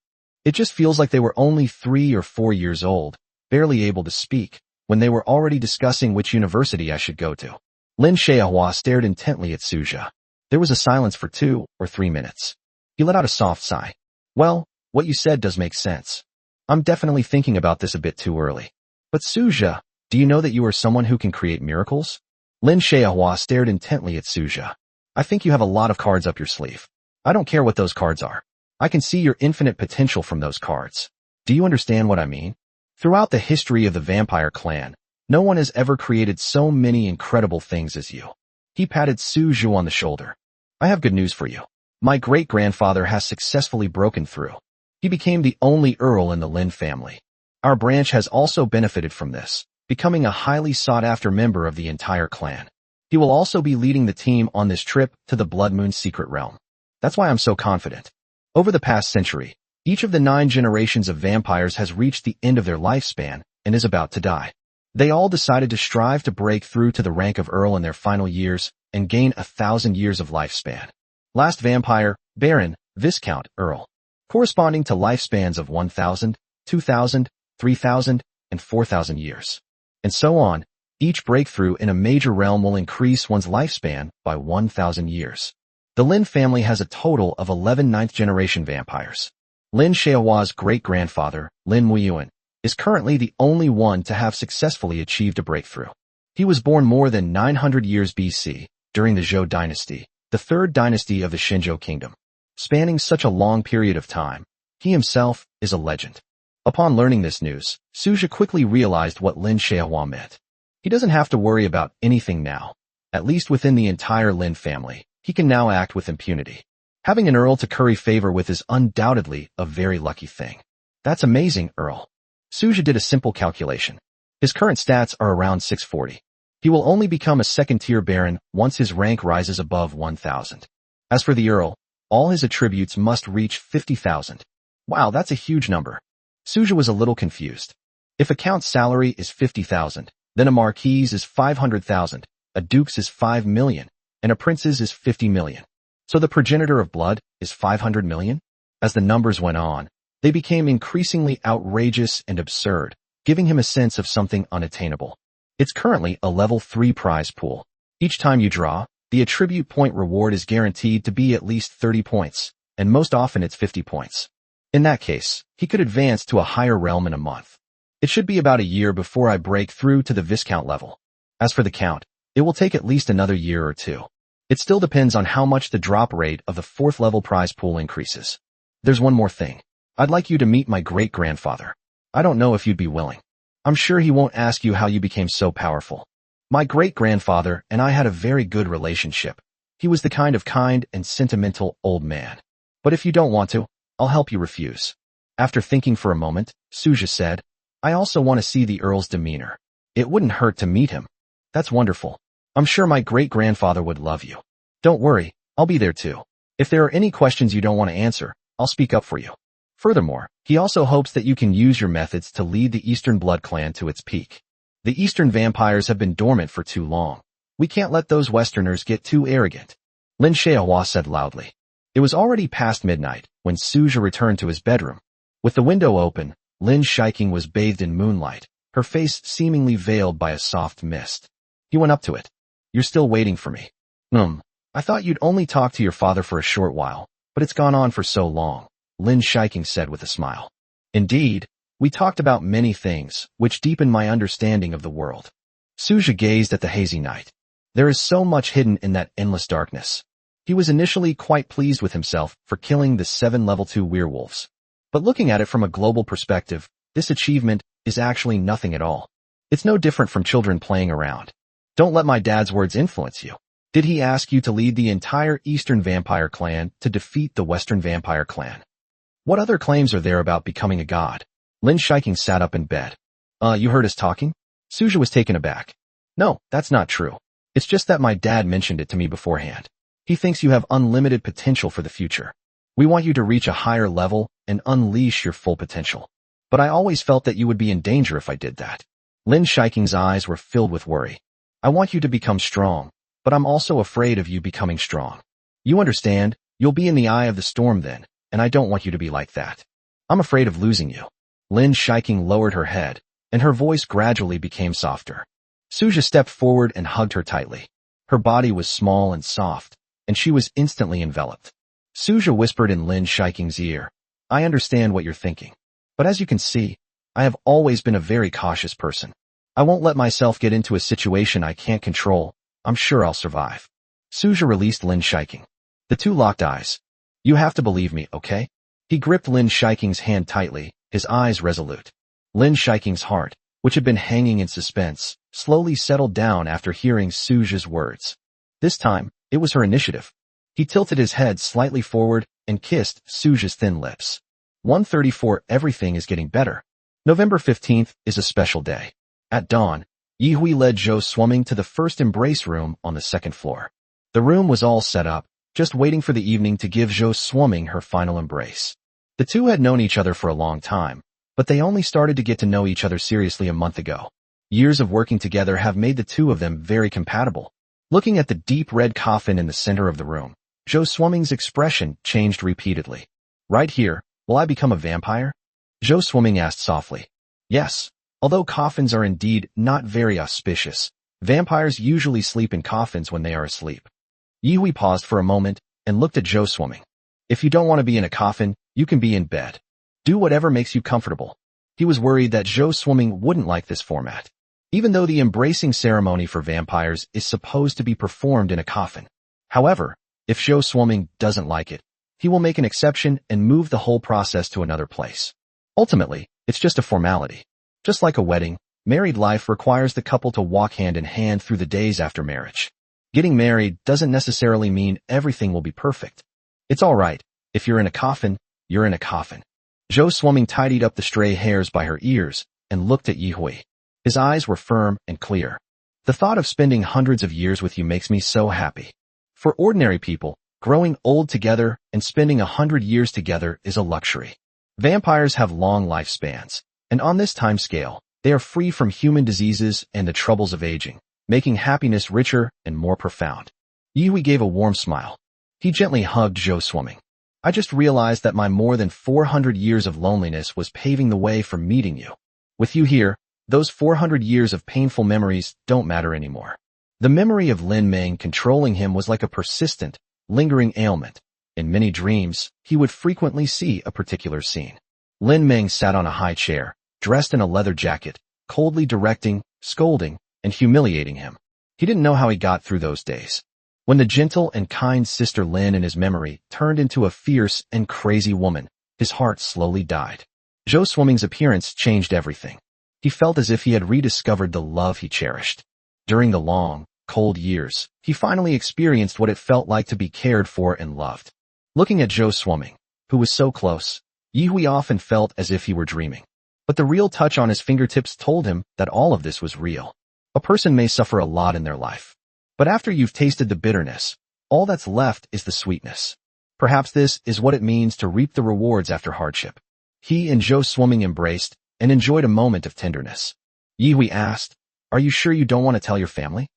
It just feels like they were only 3 or 4 years old, barely able to speak, when they were already discussing which university I should go to. Lin Xiaohua stared intently at Suja. There was a silence for 2 or 3 minutes. He let out a soft sigh. Well, What you said does make sense. I'm definitely thinking about this a bit too early. But Suja, do you know that you are someone who can create miracles? Lin Xiaohua stared intently at Suja. I think you have a lot of cards up your sleeve. I don't care what those cards are. I can see your infinite potential from those cards. Do you understand what I mean? Throughout the history of the vampire clan, no one has ever created so many incredible things as you. He patted Su Zhu on the shoulder. I have good news for you. My great-grandfather has successfully broken through. He became the only Earl in the Lin family. Our branch has also benefited from this, becoming a highly sought-after member of the entire clan. He will also be leading the team on this trip to the Blood Moon Secret Realm. That's why I'm so confident. Over the past century, each of the 9 generations of vampires has reached the end of their lifespan and is about to die. They all decided to strive to break through to the rank of Earl in their final years and gain 1,000 years of lifespan. Last vampire, Baron, Viscount, Earl. Corresponding to lifespans of 1,000, 2,000, 3,000, and 4,000 years. And so on, each breakthrough in a major realm will increase one's lifespan by 1,000 years. The Lin family has a total of 11 ninth-generation vampires. Lin Xiaohua's great-grandfather, Lin Weiyuan, is currently the only one to have successfully achieved a breakthrough. He was born more than 900 years BC, during the Zhou dynasty, the third dynasty of the Xinzhou kingdom. Spanning such a long period of time, he himself is a legend. Upon learning this news, Suja quickly realized what Lin Xiaohua meant. He doesn't have to worry about anything now. At least within the entire Lin family, he can now act with impunity. Having an Earl to curry favor with is undoubtedly a very lucky thing. That's amazing, Earl. Suja did a simple calculation. His current stats are around 640. He will only become a second-tier Baron once his rank rises above 1,000. As for the Earl, all his attributes must reach 50,000. Wow, that's a huge number. Suja was a little confused. If a count's salary is 50,000, then a marquis's is 500,000, a duke's is 5 million, and a prince's is 50 million. So the progenitor of blood is 500 million? As the numbers went on, they became increasingly outrageous and absurd, giving him a sense of something unattainable. It's currently a level 3 prize pool. Each time you draw, the attribute point reward is guaranteed to be at least 30 points, and most often it's 50 points. In that case, he could advance to a higher realm in a month. It should be about a year before I break through to the Viscount level. As for the Count, it will take at least another year or two. It still depends on how much the drop rate of the 4th level prize pool increases. There's one more thing. I'd like you to meet my great-grandfather. I don't know if you'd be willing. I'm sure he won't ask you how you became so powerful. My great-grandfather and I had a very good relationship. He was the kind and sentimental old man. But if you don't want to, I'll help you refuse. After thinking for a moment, Suja said, I also want to see the Earl's demeanor. It wouldn't hurt to meet him. That's wonderful. I'm sure my great-grandfather would love you. Don't worry, I'll be there too. If there are any questions you don't want to answer, I'll speak up for you. Furthermore, he also hopes that you can use your methods to lead the Eastern Blood Clan to its peak. The Eastern vampires have been dormant for too long. We can't let those Westerners get too arrogant. Lin Xiaohua said loudly. It was already past midnight when Suja returned to his bedroom. With the window open, Lin Shiking was bathed in moonlight, her face seemingly veiled by a soft mist. He went up to it. You're still waiting for me. I thought you'd only talk to your father for a short while, but it's gone on for so long, Lin Shiking said with a smile. Indeed, we talked about many things, which deepened my understanding of the world. Suja gazed at the hazy night. There is so much hidden in that endless darkness. He was initially quite pleased with himself for killing the 7 level 2 werewolves. But looking at it from a global perspective, this achievement is actually nothing at all. It's no different from children playing around. Don't let my dad's words influence you. Did he ask you to lead the entire Eastern Vampire Clan to defeat the Western Vampire Clan? What other claims are there about becoming a god? Lin Shiking sat up in bed. You heard us talking? Suja was taken aback. No, that's not true. It's just that my dad mentioned it to me beforehand. He thinks you have unlimited potential for the future. We want you to reach a higher level and unleash your full potential. But I always felt that you would be in danger if I did that. Lin Shiking's eyes were filled with worry. I want you to become strong, but I'm also afraid of you becoming strong. You understand, you'll be in the eye of the storm then, and I don't want you to be like that. I'm afraid of losing you. Lin Shiking lowered her head, and her voice gradually became softer. Suja stepped forward and hugged her tightly. Her body was small and soft, and she was instantly enveloped. Suja whispered in Lin Shiking's ear, I understand what you're thinking. But as you can see, I have always been a very cautious person. I won't let myself get into a situation I can't control. I'm sure I'll survive. Suja released Lin Shiking. The two locked eyes. You have to believe me, okay? He gripped Lin Shiking's hand tightly, his eyes resolute. Lin Shiking's heart, which had been hanging in suspense, slowly settled down after hearing Suja's words. This time, it was her initiative. He tilted his head slightly forward and kissed Suja's thin lips. 134 Everything is getting better. November 15th is a special day. At dawn, Yihui led Zhou Swimming to the first embrace room on the second floor. The room was all set up, just waiting for the evening to give Zhou Swimming her final embrace. The two had known each other for a long time, but they only started to get to know each other seriously a month ago. Years of working together have made the two of them very compatible. Looking at the deep red coffin in the center of the room, Zhou Swimming's expression changed repeatedly. Right here, will I become a vampire? Zhou Swimming asked softly. Yes, although coffins are indeed not very auspicious, vampires usually sleep in coffins when they are asleep. Yihui paused for a moment and looked at Zhou Swimming. If you don't want to be in a coffin, you can be in bed. Do whatever makes you comfortable. He was worried that Zhou Swimming wouldn't like this format, even though the embracing ceremony for vampires is supposed to be performed in a coffin. However, if Zhou Swimming doesn't like it, he will make an exception and move the whole process to another place. Ultimately, it's just a formality. Just like a wedding, married life requires the couple to walk hand in hand through the days after marriage. Getting married doesn't necessarily mean everything will be perfect. It's alright, if you're in a coffin, you're in a coffin. Zhou Swimming tidied up the stray hairs by her ears and looked at Yihui. His eyes were firm and clear. The thought of spending hundreds of years with you makes me so happy. For ordinary people, growing old together and spending 100 years together is a luxury. Vampires have long lifespans, and on this time scale, they are free from human diseases and the troubles of aging, making happiness richer and more profound. Yihui gave a warm smile. He gently hugged Zhou Swimming. I just realized that my more than 400 years of loneliness was paving the way for meeting you. With you here, those 400 years of painful memories don't matter anymore. The memory of Lin Meng controlling him was like a persistent, lingering ailment. In many dreams, he would frequently see a particular scene. Lin Meng sat on a high chair, dressed in a leather jacket, coldly directing, scolding, and humiliating him. He didn't know how he got through those days. When the gentle and kind sister Lin in his memory turned into a fierce and crazy woman, his heart slowly died. Zhou Swimming's appearance changed everything. He felt as if he had rediscovered the love he cherished. During the long, cold years, he finally experienced what it felt like to be cared for and loved. Looking at Zhou Swimming, who was so close, Yihui often felt as if he were dreaming. But the real touch on his fingertips told him that all of this was real. A person may suffer a lot in their life, but after you've tasted the bitterness, all that's left is the sweetness. Perhaps this is what it means to reap the rewards after hardship. He and Zhou Swimming embraced and enjoyed a moment of tenderness. Yihui asked, "Are you sure you don't want to tell your family?"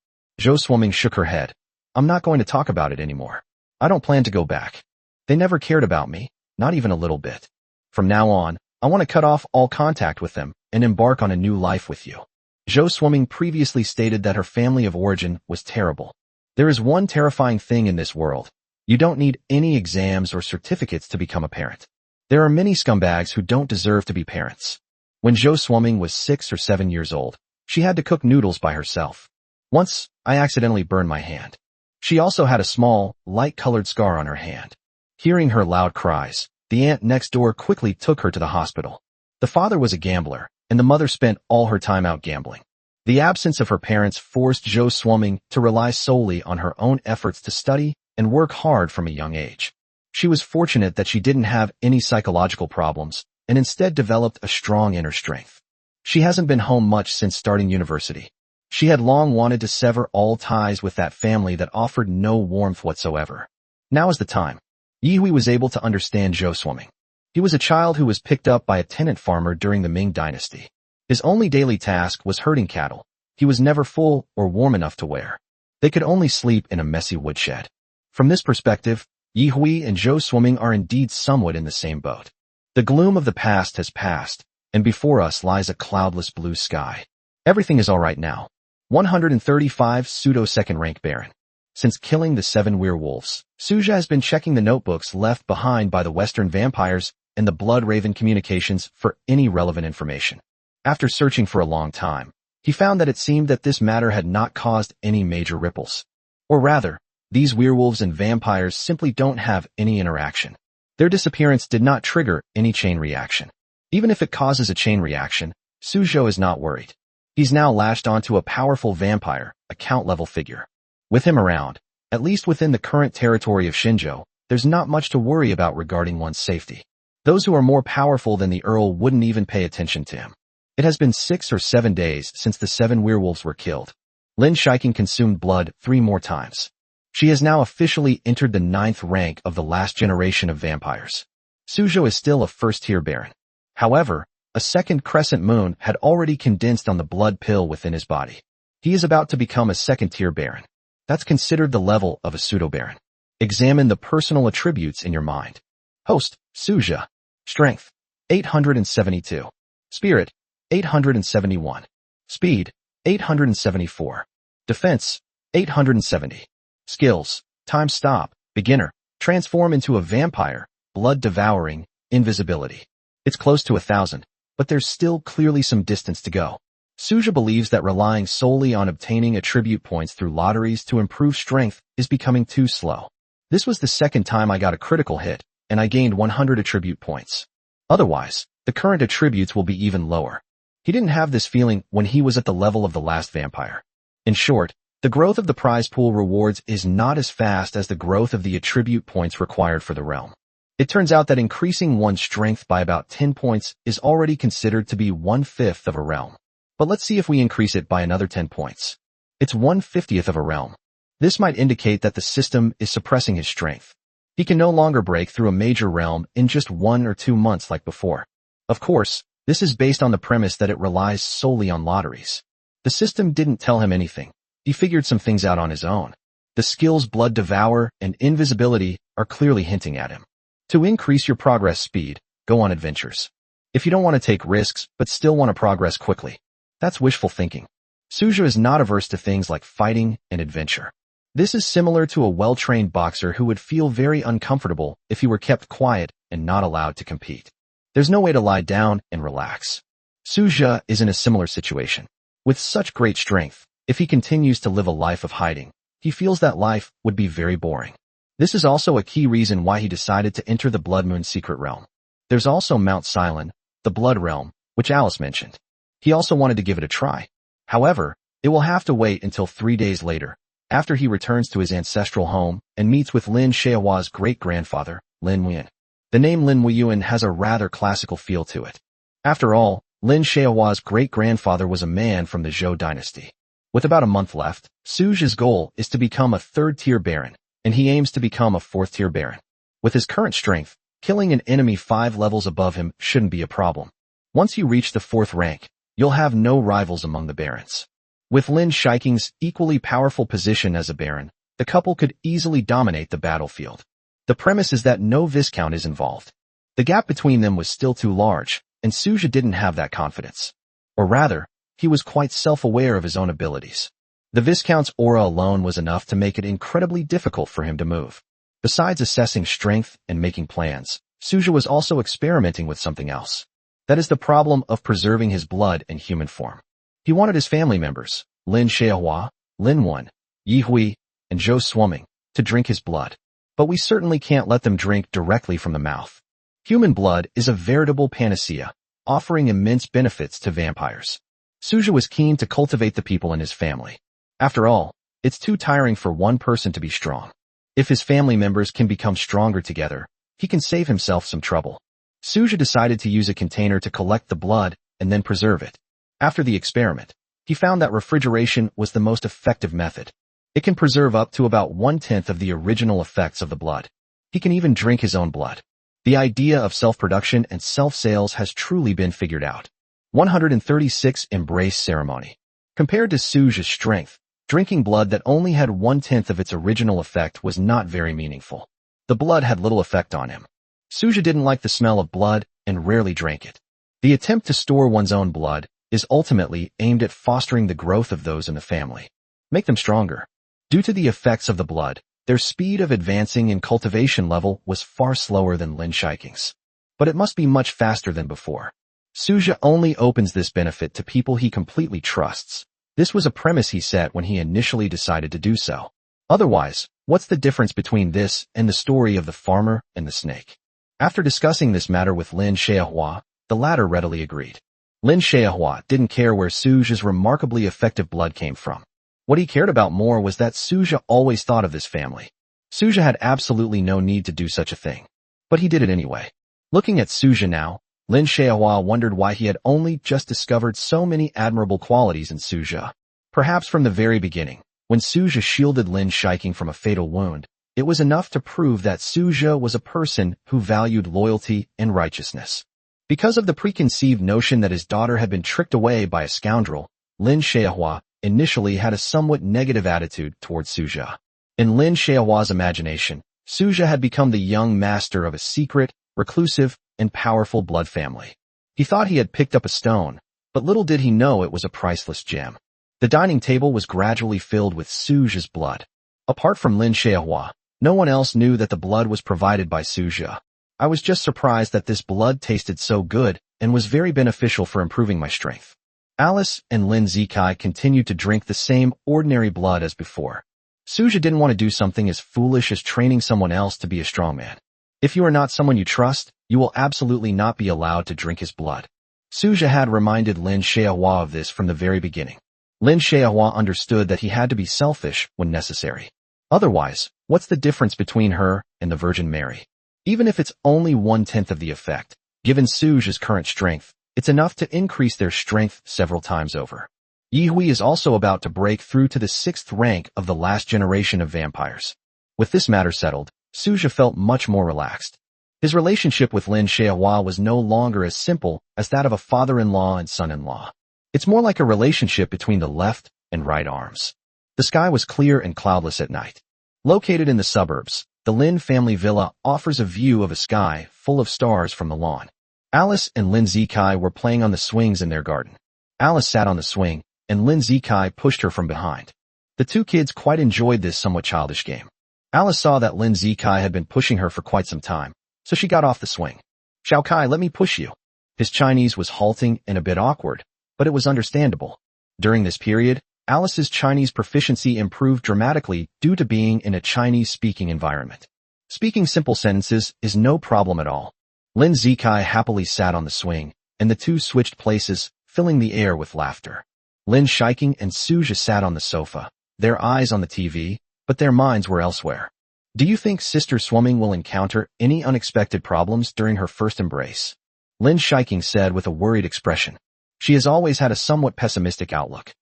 Zhou Swimming shook her head. "I'm not going to talk about it anymore. I don't plan to go back. They never cared about me, not even a little bit. From now on, I want to cut off all contact with them and embark on a new life with you." Zhou Swimming previously stated that her family of origin was terrible. There is one terrifying thing in this world. You don't need any exams or certificates to become a parent. There are many scumbags who don't deserve to be parents. When Zhou Swimming was 6 or 7 years old, she had to cook noodles by herself. Once, I accidentally burned my hand. She also had a small, light-colored scar on her hand. Hearing her loud cries, the aunt next door quickly took her to the hospital. The father was a gambler, and the mother spent all her time out gambling. The absence of her parents forced Zhou Swimming to rely solely on her own efforts to study and work hard from a young age. She was fortunate that she didn't have any psychological problems and instead developed a strong inner strength. She hasn't been home much since starting university. She had long wanted to sever all ties with that family that offered no warmth whatsoever. Now is the time. Yihui was able to understand Zhou Swimming. He was a child who was picked up by a tenant farmer during the Ming Dynasty. His only daily task was herding cattle. He was never full or warm enough to wear. They could only sleep in a messy woodshed. From this perspective, Yihui and Zhou Swimming are indeed somewhat in the same boat. The gloom of the past has passed, and before us lies a cloudless blue sky. Everything is alright now. 135 pseudo-second rank Baron. Since killing the 7 werewolves, Suja has been checking the notebooks left behind by the Western vampires and the Blood Raven communications for any relevant information. After searching for a long time, he found that it seemed that this matter had not caused any major ripples. Or rather, these werewolves and vampires simply don't have any interaction. Their disappearance did not trigger any chain reaction. Even if it causes a chain reaction, Suzhou is not worried. He's now latched onto a powerful vampire, a count-level figure. With him around, at least within the current territory of Shinjo, there's not much to worry about regarding one's safety. Those who are more powerful than the Earl wouldn't even pay attention to him. It has been 6 or 7 days since the 7 werewolves were killed. Lin Shiking consumed blood 3 more times. She has now officially entered the 9th rank of the last generation of vampires. Suzhou is still a first-tier baron. However, a second crescent moon had already condensed on the blood pill within his body. He is about to become a second-tier baron. That's considered the level of a pseudo-baron. Examine the personal attributes in your mind. Host, Suzhou. Strength, 872. Spirit, 871. Speed, 874. Defense, 870. Skills, Time Stop, Beginner, Transform into a Vampire, Blood Devouring, Invisibility. It's close to 1,000, but there's still clearly some distance to go. Suzhou believes that relying solely on obtaining attribute points through lotteries to improve strength is becoming too slow. This was the second time I got a critical hit, and I gained 100 attribute points. Otherwise, the current attributes will be even lower. He didn't have this feeling when he was at the level of the last vampire. In short, the growth of the prize pool rewards is not as fast as the growth of the attribute points required for the realm. It turns out that increasing one's strength by about 10 points is already considered to be 1/5 of a realm. But let's see if we increase it by another 10 points. It's 1/50th of a realm. This might indicate that the system is suppressing his strength. He can no longer break through a major realm in just 1 or 2 months like before. Of course, this is based on the premise that it relies solely on lotteries. The system didn't tell him anything. He figured some things out on his own. The skills Blood Devour and Invisibility are clearly hinting at him. To increase your progress speed, go on adventures. If you don't want to take risks but still want to progress quickly, that's wishful thinking. Suzhou is not averse to things like fighting and adventure. This is similar to a well-trained boxer who would feel very uncomfortable if he were kept quiet and not allowed to compete. There's no way to lie down and relax. Suzhou is in a similar situation. With such great strength, if he continues to live a life of hiding, he feels that life would be very boring. This is also a key reason why he decided to enter the Blood Moon secret realm. There's also Mount Silent, the Blood Realm, which Alice mentioned. He also wanted to give it a try. However, it will have to wait until 3 days later, after he returns to his ancestral home and meets with Lin Xiaohua's great-grandfather, Lin Weiyuan. The name Lin Weiyuan has a rather classical feel to it. After all, Lin Xiaohua's great-grandfather was a man from the Zhou dynasty. With about a month left, Suzhou's goal is to become a 3rd-tier baron, and he aims to become a 4th-tier baron. With his current strength, killing an enemy 5 levels above him shouldn't be a problem. Once you reach the 4th rank, you'll have no rivals among the barons. With Lin Shiking's equally powerful position as a baron, the couple could easily dominate the battlefield. The premise is that no Viscount is involved. The gap between them was still too large, and Suzhou didn't have that confidence. Or rather, he was quite self-aware of his own abilities. The Viscount's aura alone was enough to make it incredibly difficult for him to move. Besides assessing strength and making plans, Suzhou was also experimenting with something else. That is the problem of preserving his blood in human form. He wanted his family members, Lin Xiaohua, Lin Wen, Yi Hui, and Zhou Swimming, to drink his blood. But we certainly can't let them drink directly from the mouth. Human blood is a veritable panacea, offering immense benefits to vampires. Suzhou was keen to cultivate the people in his family. After all, it's too tiring for one person to be strong. If his family members can become stronger together, he can save himself some trouble. Suzhou decided to use a container to collect the blood and then preserve it. After the experiment, he found that refrigeration was the most effective method. It can preserve up to about 1/10 of the original effects of the blood. He can even drink his own blood. The idea of self-production and self-sales has truly been figured out. 136 Embrace Ceremony. Compared to Suzhou's strength, drinking blood that only had 1/10 of its original effect was not very meaningful. The blood had little effect on him. Suzhou didn't like the smell of blood and rarely drank it. The attempt to store one's own blood is ultimately aimed at fostering the growth of those in the family. Make them stronger. Due to the effects of the blood, their speed of advancing in cultivation level was far slower than Lin Shiking's. but it must be much faster than before. Suja only opens this benefit to people he completely trusts. This was a premise he set when he initially decided to do so. Otherwise, what's the difference between this and the story of the farmer and the snake? After discussing this matter with Lin Xiaohua, the latter readily agreed. Lin Xiaohua didn't care where Suja's remarkably effective blood came from. What he cared about more was that Suja always thought of this family. Suja had absolutely no need to do such a thing. But he did it anyway. Looking at Suja now, Lin Xiaohua wondered why he had only just discovered so many admirable qualities in Suja. Perhaps from the very beginning, when Suja shielded Lin Shiking from a fatal wound, it was enough to prove that Suja was a person who valued loyalty and righteousness. Because of the preconceived notion that his daughter had been tricked away by a scoundrel, Lin Xiaohua initially had a somewhat negative attitude towards Suja. In Lin Xiaohua's imagination, Suja had become the young master of a secret, reclusive, and powerful blood family. He thought he had picked up a stone, but little did he know it was a priceless gem. The dining table was gradually filled with Suja's blood. Apart from Lin Xiaohua, no one else knew that the blood was provided by Suja. I was just surprised that this blood tasted so good and was very beneficial for improving my strength. Alice and Lin Zikai continued to drink the same ordinary blood as before. Suja didn't want to do something as foolish as training someone else to be a strongman. If you are not someone you trust, you will absolutely not be allowed to drink his blood. Suja had reminded Lin Xiaohua of this from the very beginning. Lin Xiaohua understood that he had to be selfish when necessary. Otherwise, what's the difference between her and the Virgin Mary? Even if it's only 1/10 of the effect, given Suja's current strength, it's enough to increase their strength several times over. Yi Hui is also about to break through to the 6th rank of the last generation of vampires. With this matter settled, Suja felt much more relaxed. His relationship with Lin Xiaohua was no longer as simple as that of a father-in-law and son-in-law. It's more like a relationship between the left and right arms. The sky was clear and cloudless at night. Located in the suburbs, the Lin family villa offers a view of a sky full of stars from the lawn. Alice and Lin Zikai were playing on the swings in their garden. Alice sat on the swing, and Lin Zikai pushed her from behind. The two kids quite enjoyed this somewhat childish game. Alice saw that Lin Zikai had been pushing her for quite some time, so she got off the swing. "Xiao Kai, let me push you." His Chinese was halting and a bit awkward, but it was understandable. During this period, Alice's Chinese proficiency improved dramatically due to being in a Chinese-speaking environment. Speaking simple sentences is no problem at all. Lin Zikai happily sat on the swing, and the two switched places, filling the air with laughter. Lin Shiking and Suja sat on the sofa, their eyes on the TV, but their minds were elsewhere. "Do you think Sister Swimming will encounter any unexpected problems during her first embrace?" Lin Shiking said with a worried expression. She has always had a somewhat pessimistic outlook.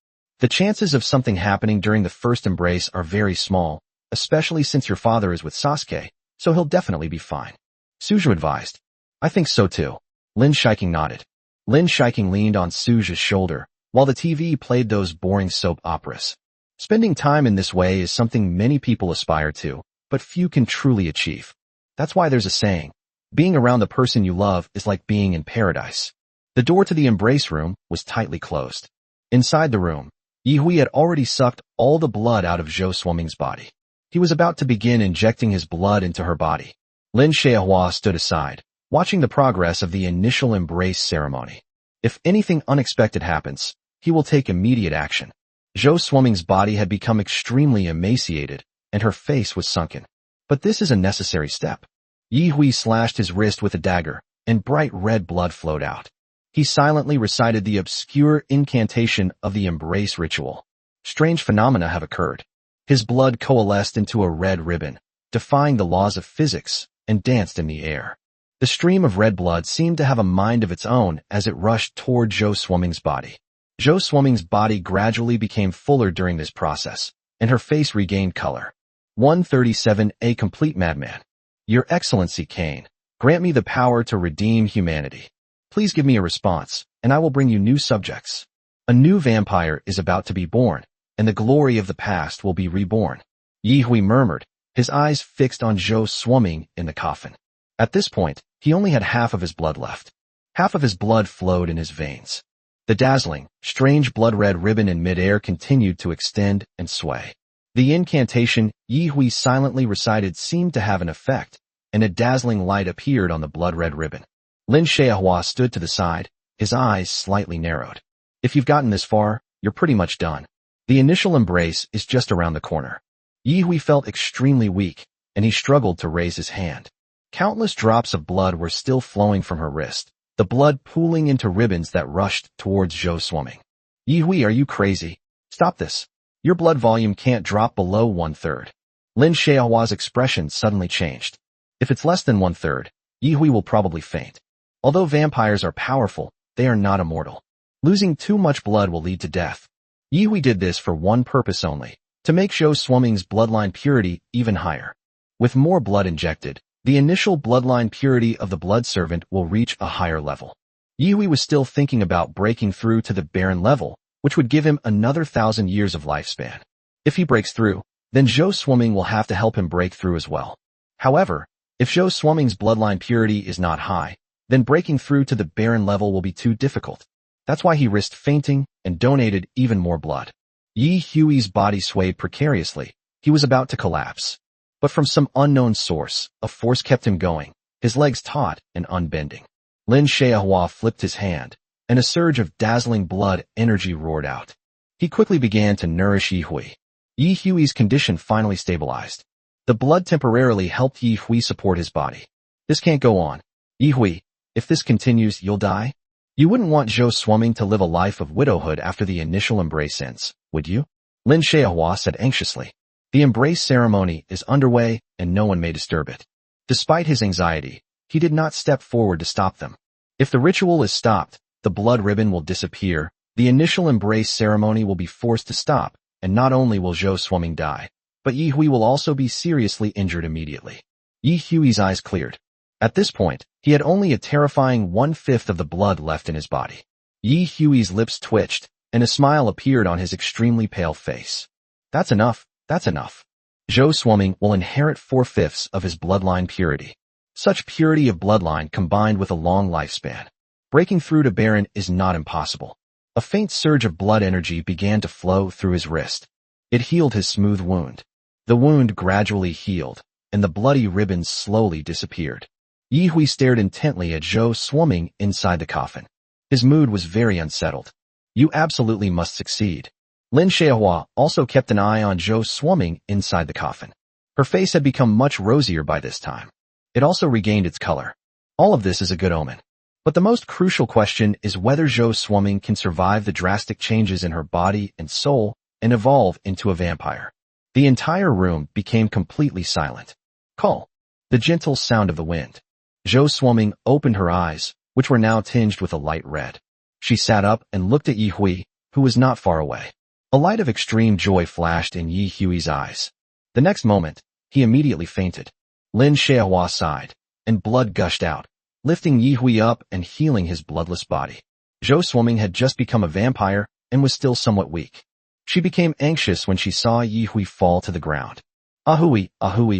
"The chances of something happening during the first embrace are very small, especially since your father is with Sasuke, so he'll definitely be fine," Suja advised. "I think so too." Lin Shiking nodded. Lin Shiking leaned on Suja's shoulder, while the TV played those boring soap operas. Spending time in this way is something many people aspire to, but few can truly achieve. That's why there's a saying, being around the person you love is like being in paradise. The door to the embrace room was tightly closed. Inside the room, Yi Hui had already sucked all the blood out of Zhou Swimming's body. He was about to begin injecting his blood into her body. Lin Xiaohua stood aside, watching the progress of the initial embrace ceremony. If anything unexpected happens, he will take immediate action. Zhou Swimming's body had become extremely emaciated, and her face was sunken. But this is a necessary step. Yi Hui slashed his wrist with a dagger, and bright red blood flowed out. He silently recited the obscure incantation of the embrace ritual. Strange phenomena have occurred. His blood coalesced into a red ribbon, defying the laws of physics, and danced in the air. The stream of red blood seemed to have a mind of its own as it rushed toward Zhou Swimming's body. Zhou Swimming's body gradually became fuller during this process, and her face regained color. 137. A complete madman. Your Excellency Kane, grant me the power to redeem humanity. Please give me a response, and I will bring you new subjects. A new vampire is about to be born, and the glory of the past will be reborn. Yi Hui murmured, his eyes fixed on Zhou Swimming in the coffin. At this point, he only had half of his blood left. Half of his blood flowed in his veins. The dazzling, strange blood-red ribbon in midair continued to extend and sway. The incantation Yi Hui silently recited seemed to have an effect, and a dazzling light appeared on the blood-red ribbon. Lin Xiaohua stood to the side, his eyes slightly narrowed. If you've gotten this far, you're pretty much done. The initial embrace is just around the corner. Yi Hui felt extremely weak, and he struggled to raise his hand. Countless drops of blood were still flowing from her wrist, the blood pooling into ribbons that rushed towards Zhou Swimming. Yi Hui, are you crazy? Stop this. Your blood volume can't drop below 1/3. Lin Xiaohua's expression suddenly changed. If it's less than 1/3, Yi Hui will probably faint. Although vampires are powerful, they are not immortal. Losing too much blood will lead to death. Yi Hui did this for one purpose only, to make Zhou Swimming's bloodline purity even higher. With more blood injected, the initial bloodline purity of the blood servant will reach a higher level. Yi Hui was still thinking about breaking through to the Baron level, which would give him another 1,000 years of lifespan. If he breaks through, then Zhou Swimming will have to help him break through as well. However, if Zhou Swimming's bloodline purity is not high, then breaking through to the Baron level will be too difficult. That's why he risked fainting and donated even more blood. Yi Hui's body swayed precariously. He was about to collapse. But from some unknown source, a force kept him going, his legs taut and unbending. Lin Xiaohua flipped his hand, and a surge of dazzling blood energy roared out. He quickly began to nourish Yi Hui. Yi Hui's condition finally stabilized. The blood temporarily helped Yi Hui support his body. This can't go on. Yi Hui, if this continues, you'll die? You wouldn't want Zhou Swimming to live a life of widowhood after the initial embrace ends, would you? Lin Xiaohua said anxiously. The embrace ceremony is underway and no one may disturb it. Despite his anxiety, he did not step forward to stop them. If the ritual is stopped, the blood ribbon will disappear, the initial embrace ceremony will be forced to stop, and not only will Zhou Swimming die, but Yi Hui will also be seriously injured immediately. Yi Hui's eyes cleared. At this point, he had only a terrifying 1/5 of the blood left in his body. Yi Hui's lips twitched, and a smile appeared on his extremely pale face. That's enough, that's enough. Zhou Swimming will inherit 4/5 of his bloodline purity. Such purity of bloodline combined with a long lifespan. Breaking through to Baron is not impossible. A faint surge of blood energy began to flow through his wrist. It healed his smooth wound. The wound gradually healed, and the bloody ribbons slowly disappeared. Yi Hui stared intently at Zhou Swimming inside the coffin. His mood was very unsettled. You absolutely must succeed. Lin Xiaohua also kept an eye on Zhou Swimming inside the coffin. Her face had become much rosier by this time. It also regained its color. All of this is a good omen. But the most crucial question is whether Zhou Swimming can survive the drastic changes in her body and soul and evolve into a vampire. The entire room became completely silent. Call. The gentle sound of the wind. Zhou Swimming opened her eyes, which were now tinged with a light red. She sat up and looked at Yi Hui, who was not far away. A light of extreme joy flashed in Yi Hui's eyes. The next moment, he immediately fainted. Lin Xiaohua sighed, and blood gushed out, lifting Yi Hui up and healing his bloodless body. Zhou Swimming had just become a vampire and was still somewhat weak. She became anxious when she saw Yi Hui fall to the ground. Ahui,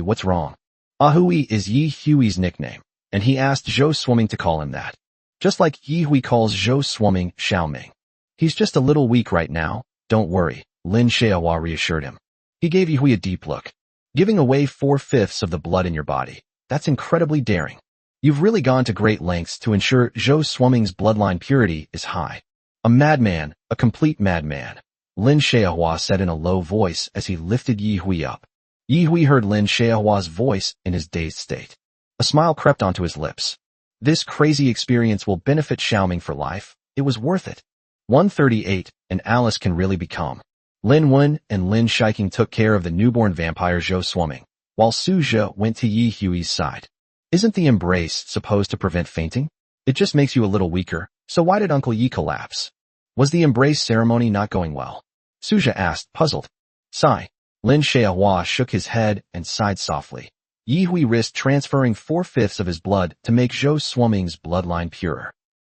what's wrong? Ahui is Yi Hui's nickname, and he asked Zhou Swimming to call him that. Just like Yi Hui calls Zhou Swimming Xiaoming. He's just a little weak right now, don't worry, Lin Xiaohua reassured him. He gave Yi Hui a deep look. Giving away 4/5 of the blood in your body, that's incredibly daring. You've really gone to great lengths to ensure Zhou Swimming's bloodline purity is high. A madman, a complete madman, Lin Xiaohua said in a low voice as he lifted Yi Hui up. Yi Hui heard Lin Xiaohua's voice in his dazed state. A smile crept onto his lips. This crazy experience will benefit Xiaoming for life. It was worth it. 138, and Alice can really become. Lin Wen and Lin Shiking took care of the newborn vampire Zhou Swimming, while Su Zhe went to Yi Hui's side. Isn't the embrace supposed to prevent fainting? It just makes you a little weaker, so why did Uncle Yi collapse? Was the embrace ceremony not going well? Su Zhe asked, puzzled. Sigh. Lin Xiaohua shook his head and sighed softly. Yi Hui risked transferring 4/5 of his blood to make Zhou Swimming's bloodline purer.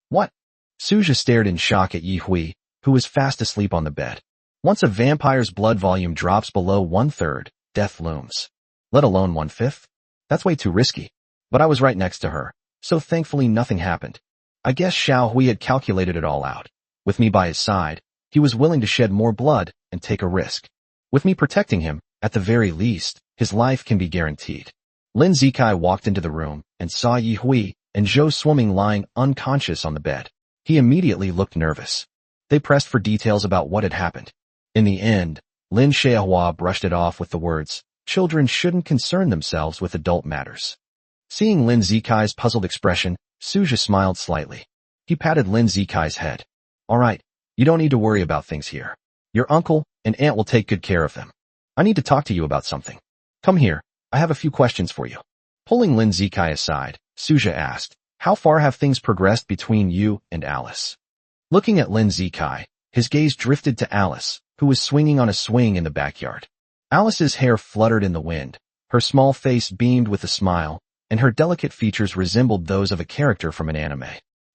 What? Su Zhe stared in shock at Yi Hui, who was fast asleep on the bed. Once a vampire's blood volume drops below 1/3, death looms. Let alone 1/5? That's way too risky. But I was right next to her, so thankfully nothing happened. I guess Xiao Hui had calculated it all out. With me by his side, he was willing to shed more blood and take a risk. With me protecting him, at the very least, his life can be guaranteed. Lin Zikai walked into the room and saw Yi Hui, and Zhou Swimming lying unconscious on the bed. He immediately looked nervous. They pressed for details about what had happened. In the end, Lin Xiaohua brushed it off with the words, "Children shouldn't concern themselves with adult matters." Seeing Lin Zikai's puzzled expression, Suja smiled slightly. He patted Lin Zikai's head. "All right, you don't need to worry about things here. Your uncle and aunt will take good care of them. I need to talk to you about something. Come here, I have a few questions for you." Pulling Lin Zikai aside, Suja asked, "How far have things progressed between you and Alice?" Looking at Lin Zikai, his gaze drifted to Alice, who was swinging on a swing in the backyard. Alice's hair fluttered in the wind, her small face beamed with a smile, and her delicate features resembled those of a character from an anime.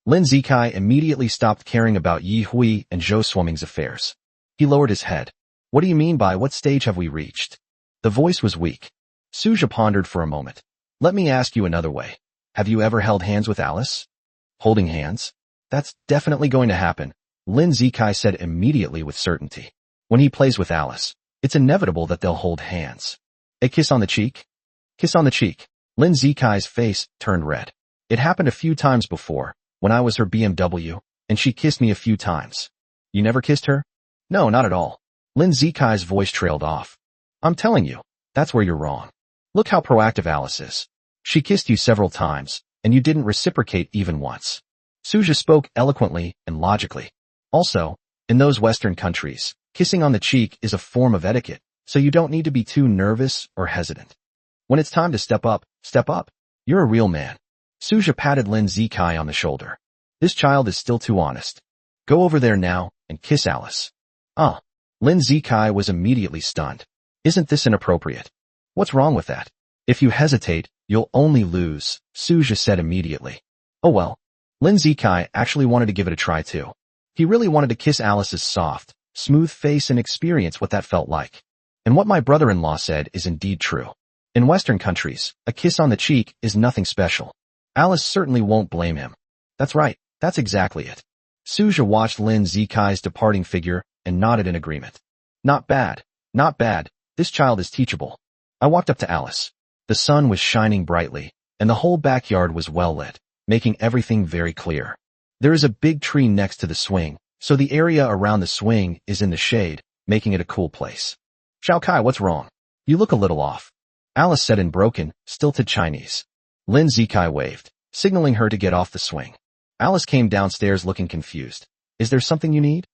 Lin Zikai immediately stopped caring about Yi Hui and Zhou Swimming's affairs. He lowered his head. "What do you mean by what stage have we reached?" The voice was weak. Suja pondered for a moment. "Let me ask you another way. Have you ever held hands with Alice?" "Holding hands? That's definitely going to happen," Lin Zikai said immediately with certainty. "When he plays with Alice, it's inevitable that they'll hold hands." "A kiss on the cheek?" "Kiss on the cheek." Lin Zikai's face turned red. "It happened a few times before, when I was her BMW, and she kissed me a few times." "You never kissed her?" "No, not at all." Lin Zikai's voice trailed off. "I'm telling you, that's where you're wrong. Look how proactive Alice is. She kissed you several times, and you didn't reciprocate even once." Suja spoke eloquently and logically. "Also, in those Western countries, kissing on the cheek is a form of etiquette, so you don't need to be too nervous or hesitant. When it's time to step up, step up. You're a real man." Suja patted Lin Zikai on the shoulder. "This child is still too honest. Go over there now and kiss Alice." "Ah." Lin Zikai was immediately stunned. "Isn't this inappropriate? What's wrong with that? If you hesitate, you'll only lose," Suja said immediately. "Oh well." Lin Zikai actually wanted to give it a try too. He really wanted to kiss Alice's soft, smooth face and experience what that felt like. And what my brother-in-law said is indeed true. In Western countries, a kiss on the cheek is nothing special. Alice certainly won't blame him. "That's right, that's exactly it." Suja watched Lin Zikai's departing figure and nodded in agreement. "Not bad, not bad, this child is teachable." I walked up to Alice. The sun was shining brightly, and the whole backyard was well lit, making everything very clear. There is a big tree next to the swing, so the area around the swing is in the shade, making it a cool place. "Xiao Kai, what's wrong? You look a little off," Alice said in broken, stilted Chinese. Lin Zikai waved, signaling her to get off the swing. Alice came downstairs looking confused. "Is there something you need?"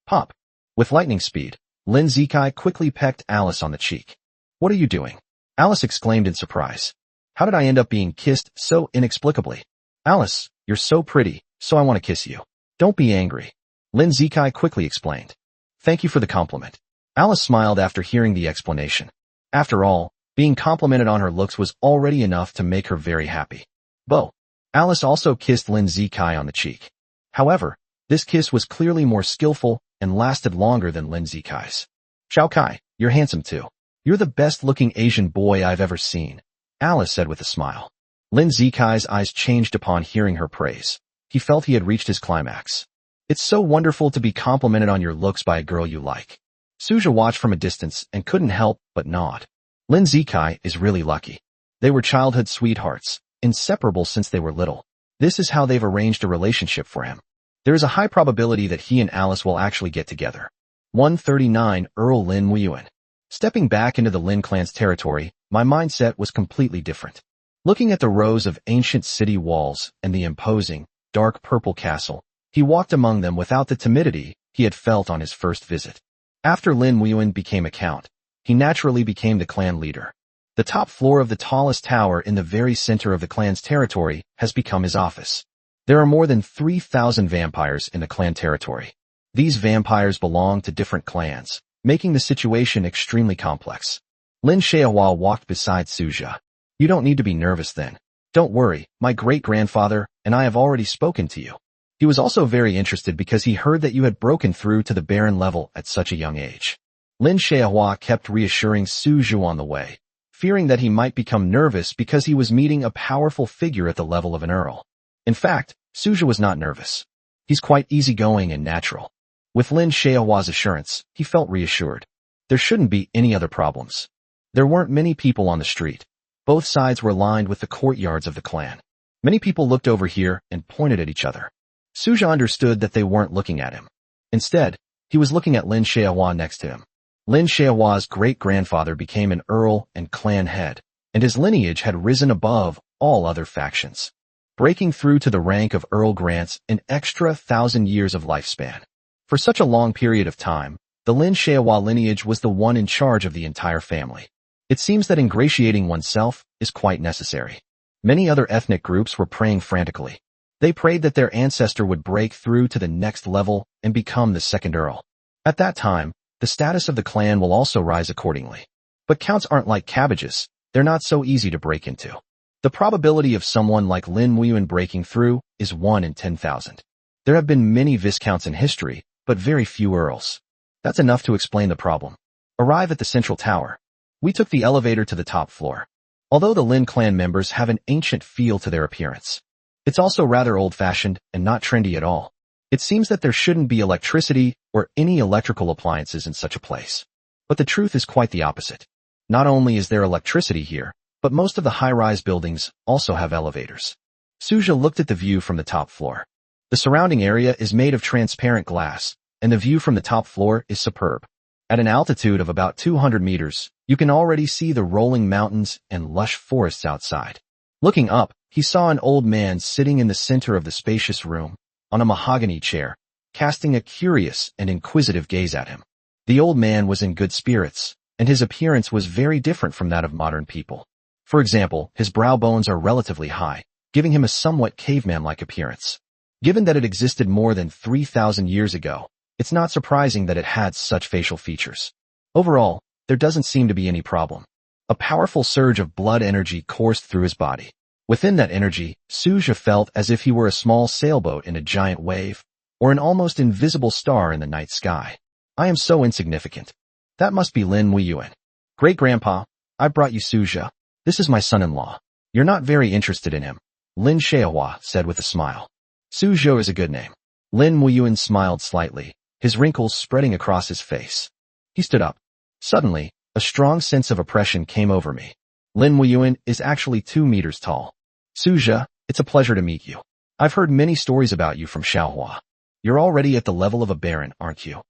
"Pop." With lightning speed, Lin Zikai quickly pecked Alice on the cheek. "What are you doing?" Alice exclaimed in surprise. "How did I end up being kissed so inexplicably?" "Alice, you're so pretty, so I want to kiss you. Don't be angry," Lin Zikai quickly explained. "Thank you for the compliment." Alice smiled after hearing the explanation. After all, being complimented on her looks was already enough to make her very happy. Bo. Alice also kissed Lin Zikai on the cheek. However, this kiss was clearly more skillful and lasted longer than Lin Zikai's. "Xiao Kai, you're handsome too. You're the best-looking Asian boy I've ever seen," Alice said with a smile. Lin Zikai's eyes changed upon hearing her praise. He felt he had reached his climax. "It's so wonderful to be complimented on your looks by a girl you like." Suja watched from a distance and couldn't help but nod. Lin Zikai is really lucky. They were childhood sweethearts, inseparable since they were little. This is how they've arranged a relationship for him. There is a high probability that he and Alice will actually get together. 139 Earl Lin Weiyuan. Stepping back into the Lin clan's territory, my mindset was completely different. Looking at the rows of ancient city walls and the imposing, dark purple castle, he walked among them without the timidity he had felt on his first visit. After Lin Weiyuan became a count, he naturally became the clan leader. The top floor of the tallest tower in the very center of the clan's territory has become his office. There are more than 3,000 vampires in the clan territory. These vampires belong to different clans, making the situation extremely complex. Lin Xiaohua walked beside Suja. "You don't need to be nervous then. Don't worry, my great-grandfather and I have already spoken to you." He was also very interested because he heard that you had broken through to the Baron level at such a young age. Lin Xiaohua kept reassuring Suju on the way, fearing that he might become nervous because he was meeting a powerful figure at the level of an earl. In fact, Suja was not nervous. He's quite easygoing and natural. With Lin Xiaohua's assurance, he felt reassured. There shouldn't be any other problems. There weren't many people on the street. Both sides were lined with the courtyards of the clan. Many people looked over here and pointed at each other. Suja understood that they weren't looking at him. Instead, he was looking at Lin Xiaohua next to him. Lin Xiaohua's great-grandfather became an earl and clan head, and his lineage had risen above all other factions, breaking through to the rank of Earl grants an extra 1,000 years of lifespan. For such a long period of time, the Lin Xiaohua lineage was the one in charge of the entire family. It seems that ingratiating oneself is quite necessary. Many other ethnic groups were praying frantically. They prayed that their ancestor would break through to the next level and become the second Earl. At that time, the status of the clan will also rise accordingly. But counts aren't like cabbages. They're not so easy to break into. The probability of someone like Lin Weiyuan breaking through is 1 in 10,000. There have been many viscounts in history, but very few earls. That's enough to explain the problem. Arrive at the central tower. We took the elevator to the top floor. Although the Lin clan members have an ancient feel to their appearance, it's also rather old-fashioned and not trendy at all. It seems that there shouldn't be electricity or any electrical appliances in such a place. But the truth is quite the opposite. Not only is there electricity here, but most of the high-rise buildings also have elevators. Suja looked at the view from the top floor. The surrounding area is made of transparent glass, and the view from the top floor is superb. At an altitude of about 200 meters, you can already see the rolling mountains and lush forests outside. Looking up, he saw an old man sitting in the center of the spacious room, on a mahogany chair, casting a curious and inquisitive gaze at him. The old man was in good spirits, and his appearance was very different from that of modern people. For example, his brow bones are relatively high, giving him a somewhat caveman-like appearance. Given that it existed more than 3,000 years ago, it's not surprising that it had such facial features. Overall, there doesn't seem to be any problem. A powerful surge of blood energy coursed through his body. Within that energy, Suja felt as if he were a small sailboat in a giant wave, or an almost invisible star in the night sky. I am so insignificant. That must be Lin Weiyuan. Great-grandpa, I brought you Suja. This is my son-in-law. You're not very interested in him, Lin Xiaohua said with a smile. Suja is a good name. Lin Weiyuan smiled slightly, his wrinkles spreading across his face. He stood up. Suddenly, a strong sense of oppression came over me. Lin Weiyuan is actually 2 meters tall. Suja, it's a pleasure to meet you. I've heard many stories about you from Xiaohua. You're already at the level of a baron, aren't you?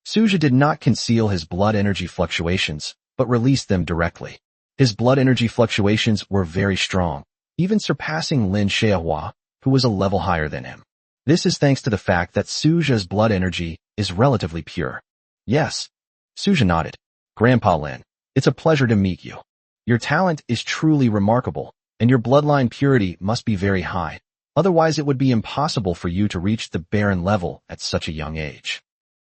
Suja did not conceal his blood energy fluctuations, but released them directly. His blood energy fluctuations were very strong, even surpassing Lin Xiaohua, who was a level higher than him. This is thanks to the fact that Suja's blood energy is relatively pure. Yes. Suja nodded. Grandpa Lin, it's a pleasure to meet you. Your talent is truly remarkable, and your bloodline purity must be very high. Otherwise it would be impossible for you to reach the Baron level at such a young age.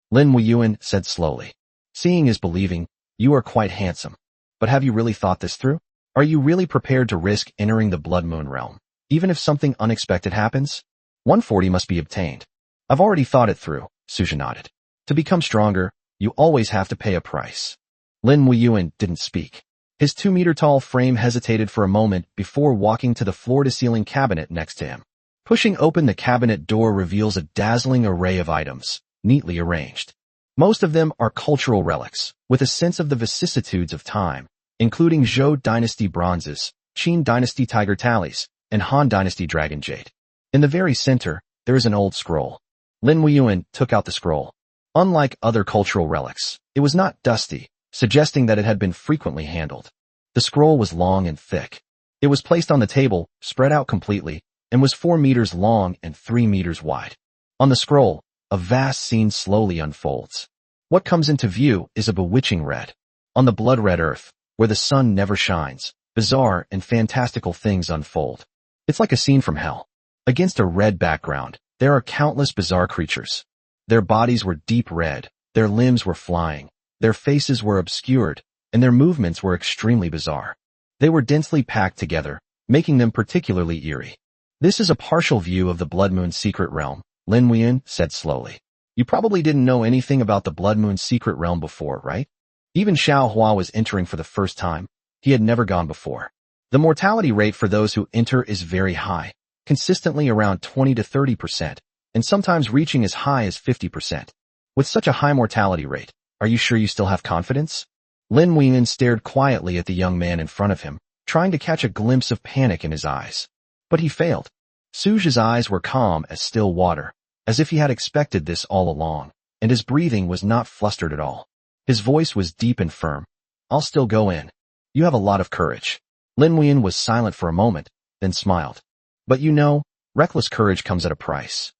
Lin Weiyuan said slowly. Seeing is believing, you are quite handsome. But have you really thought this through? Are you really prepared to risk entering the Blood Moon realm, even if something unexpected happens? 140 must be obtained. I've already thought it through, Suja nodded. To become stronger, you always have to pay a price. Lin Weiyuan didn't speak. His 2-meter-tall frame hesitated for a moment before walking to the floor-to-ceiling cabinet next to him. Pushing open the cabinet door reveals a dazzling array of items, neatly arranged. Most of them are cultural relics, with a sense of the vicissitudes of time, including Zhou Dynasty bronzes, Qin Dynasty tiger tallies, and Han Dynasty dragon jade. In the very center, there is an old scroll. Lin Weiyuan took out the scroll. Unlike other cultural relics, it was not dusty, suggesting that it had been frequently handled. The scroll was long and thick. It was placed on the table, spread out completely, and was 4 meters long and 3 meters wide. On the scroll, a vast scene slowly unfolds. What comes into view is a bewitching red. On the blood-red earth, where the sun never shines, bizarre and fantastical things unfold. It's like a scene from hell. Against a red background, there are countless bizarre creatures. Their bodies were deep red, their limbs were flying, their faces were obscured, and their movements were extremely bizarre. They were densely packed together, making them particularly eerie. This is a partial view of the Blood Moon secret realm, Lin Weiyuan said slowly. You probably didn't know anything about the Blood Moon secret realm before, right? Even Xiaohua was entering for the first time. He had never gone before. The mortality rate for those who enter is very high, consistently around 20 to 30%, and sometimes reaching as high as 50%. With such a high mortality rate, are you sure you still have confidence? Lin Weiyuan stared quietly at the young man in front of him, trying to catch a glimpse of panic in his eyes. But he failed. Suja's eyes were calm as still water, as if he had expected this all along, and his breathing was not flustered at all. His voice was deep and firm. I'll still go in. You have a lot of courage. Lin Wuyan was silent for a moment, then smiled. But you know, reckless courage comes at a price.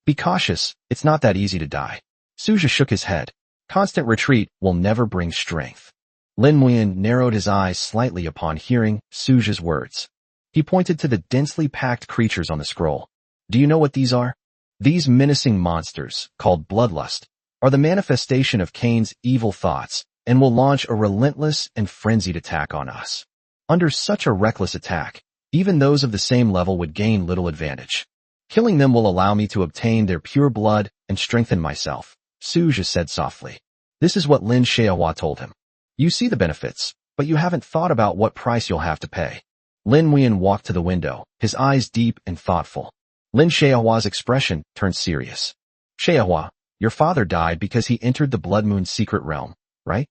Be cautious, it's not that easy to die. Suja shook his head. Constant retreat will never bring strength. Lin Wuyan narrowed his eyes slightly upon hearing Suja's words. He pointed to the densely packed creatures on the scroll. Do you know what these are? These menacing monsters, called Bloodlust, are the manifestation of Cain's evil thoughts and will launch a relentless and frenzied attack on us. Under such a reckless attack, even those of the same level would gain little advantage. Killing them will allow me to obtain their pure blood and strengthen myself, Suja said softly. This is what Lin Xiaohua told him. You see the benefits, but you haven't thought about what price you'll have to pay. Lin Wuyan walked to the window, his eyes deep and thoughtful. Lin Xiaohua's expression turned serious. Xiaohua, your father died because he entered the Blood Moon secret realm, right?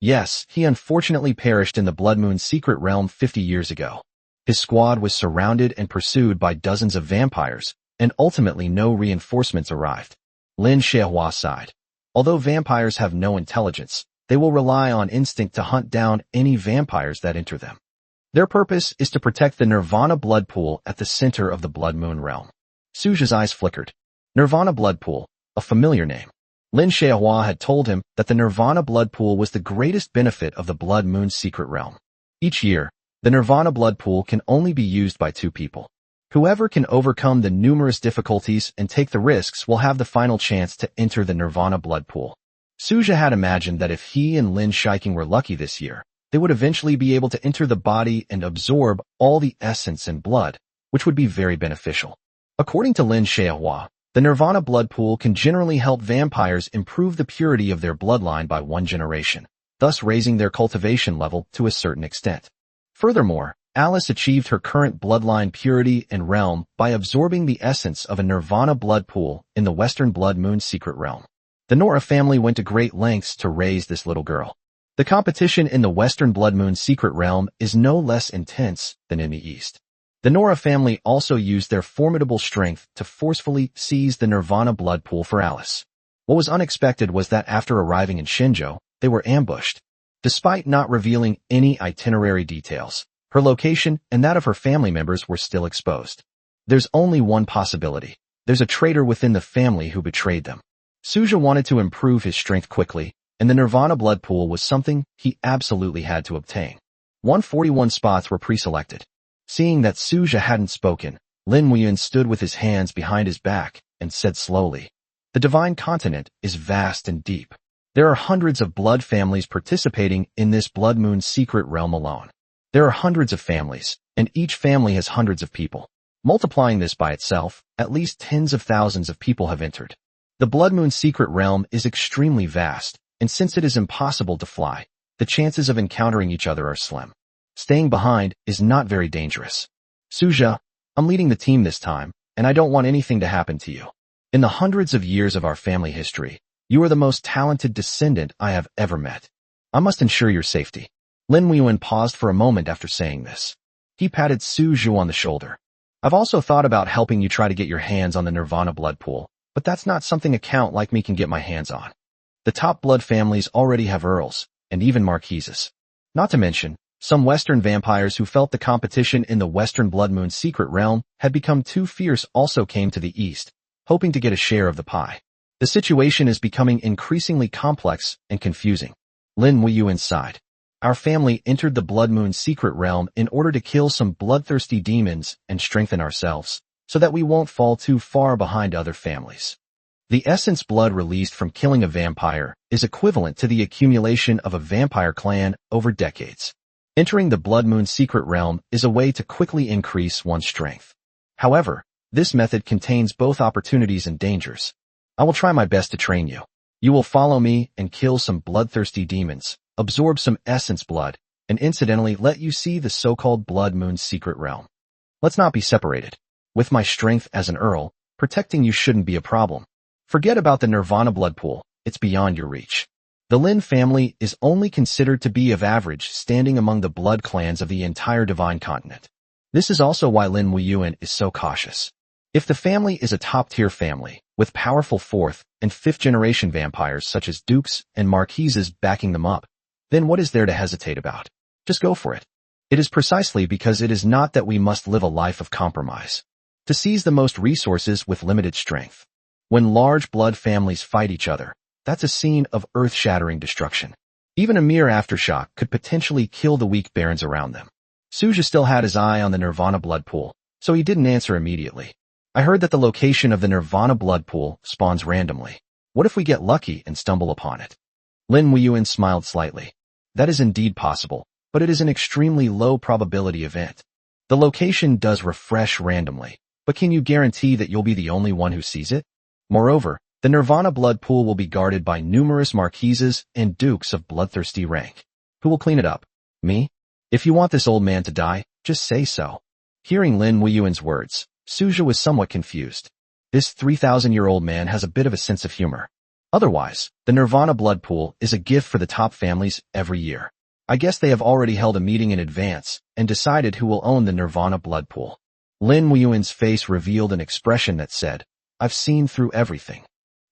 Yes, he unfortunately perished in the Blood Moon secret realm 50 years ago. His squad was surrounded and pursued by dozens of vampires, and ultimately no reinforcements arrived. Lin Xiaohua sighed. Although vampires have no intelligence, they will rely on instinct to hunt down any vampires that enter them. Their purpose is to protect the Nirvana blood pool at the center of the Blood Moon realm. Suja's eyes flickered. Nirvana blood pool, a familiar name. Lin Xiaohua had told him that the Nirvana blood pool was the greatest benefit of the Blood Moon secret realm. Each year, the Nirvana blood pool can only be used by 2 people. Whoever can overcome the numerous difficulties and take the risks will have the final chance to enter the Nirvana blood pool. Suja had imagined that if he and Lin Shiking were lucky this year, they would eventually be able to enter the body and absorb all the essence and blood, which would be very beneficial. According to Lin Xiaohua, the Nirvana blood pool can generally help vampires improve the purity of their bloodline by 1 generation, thus raising their cultivation level to a certain extent. Furthermore, Alice achieved her current bloodline purity and realm by absorbing the essence of a Nirvana blood pool in the Western Blood Moon secret realm. The Nora family went to great lengths to raise this little girl. The competition in the Western Blood Moon secret realm is no less intense than in the East. The Nora family also used their formidable strength to forcefully seize the Nirvana blood pool for Alice. What was unexpected was that after arriving in Shenzhou, they were ambushed. Despite not revealing any itinerary details, her location and that of her family members were still exposed. There's only one possibility. There's a traitor within the family who betrayed them. Suja wanted to improve his strength quickly, and the Nirvana blood pool was something he absolutely had to obtain. 141 spots were pre-selected. Seeing that Suja hadn't spoken, Lin Wuyan stood with his hands behind his back and said slowly, "The Divine Continent is vast and deep. There are hundreds of blood families participating in this Blood Moon secret realm alone. There are hundreds of families, and each family has hundreds of people. Multiplying this by itself, at least tens of thousands of people have entered. The Blood Moon secret realm is extremely vast, and since it is impossible to fly, the chances of encountering each other are slim. Staying behind is not very dangerous. Suja, I'm leading the team this time, and I don't want anything to happen to you. In the hundreds of years of our family history, you are the most talented descendant I have ever met. I must ensure your safety." Lin Wuyan paused for a moment after saying this. He patted Suju on the shoulder. "I've also thought about helping you try to get your hands on the Nirvana blood pool, but that's not something a count like me can get my hands on. The top blood families already have earls, and even marquises. Not to mention, some Western vampires who felt the competition in the Western Blood Moon secret realm had become too fierce also came to the East, hoping to get a share of the pie. The situation is becoming increasingly complex and confusing." Lin Wuyan sighed. "Our family entered the Blood Moon secret realm in order to kill some bloodthirsty demons and strengthen ourselves, so that we won't fall too far behind other families. The essence blood released from killing a vampire is equivalent to the accumulation of a vampire clan over decades. Entering the Blood Moon secret realm is a way to quickly increase one's strength. However, this method contains both opportunities and dangers. I will try my best to train you. You will follow me and kill some bloodthirsty demons, absorb some essence blood, and incidentally let you see the so-called Blood Moon secret realm. Let's not be separated. With my strength as an earl, protecting you shouldn't be a problem. Forget about the Nirvana blood pool, it's beyond your reach. The Lin family is only considered to be of average standing among the blood clans of the entire Divine Continent. This is also why Lin Wuyuan is so cautious. If the family is a top-tier family, with powerful fourth and fifth-generation vampires such as dukes and marquises backing them up, then what is there to hesitate about? Just go for it. It is precisely because it is not that we must live a life of compromise to seize the most resources with limited strength. When large blood families fight each other, that's a scene of earth-shattering destruction. Even a mere aftershock could potentially kill the weak barons around them. Suja still had his eye on the Nirvana blood pool, so he didn't answer immediately. I heard that the location of the Nirvana blood pool spawns randomly. What if we get lucky and stumble upon it? Lin Wuyuan smiled slightly. That is indeed possible, but it is an extremely low probability event. The location does refresh randomly, but can you guarantee that you'll be the only one who sees it? Moreover, the Nirvana blood pool will be guarded by numerous marquises and dukes of bloodthirsty rank. Who will clean it up? Me? If you want this old man to die, just say so. Hearing Lin Wuyuan's words, Suja was somewhat confused. This 3,000-year-old man has a bit of a sense of humor. Otherwise, the Nirvana blood pool is a gift for the top families every year. I guess they have already held a meeting in advance and decided who will own the Nirvana blood pool. Lin Wuyuan's face revealed an expression that said, I've seen through everything.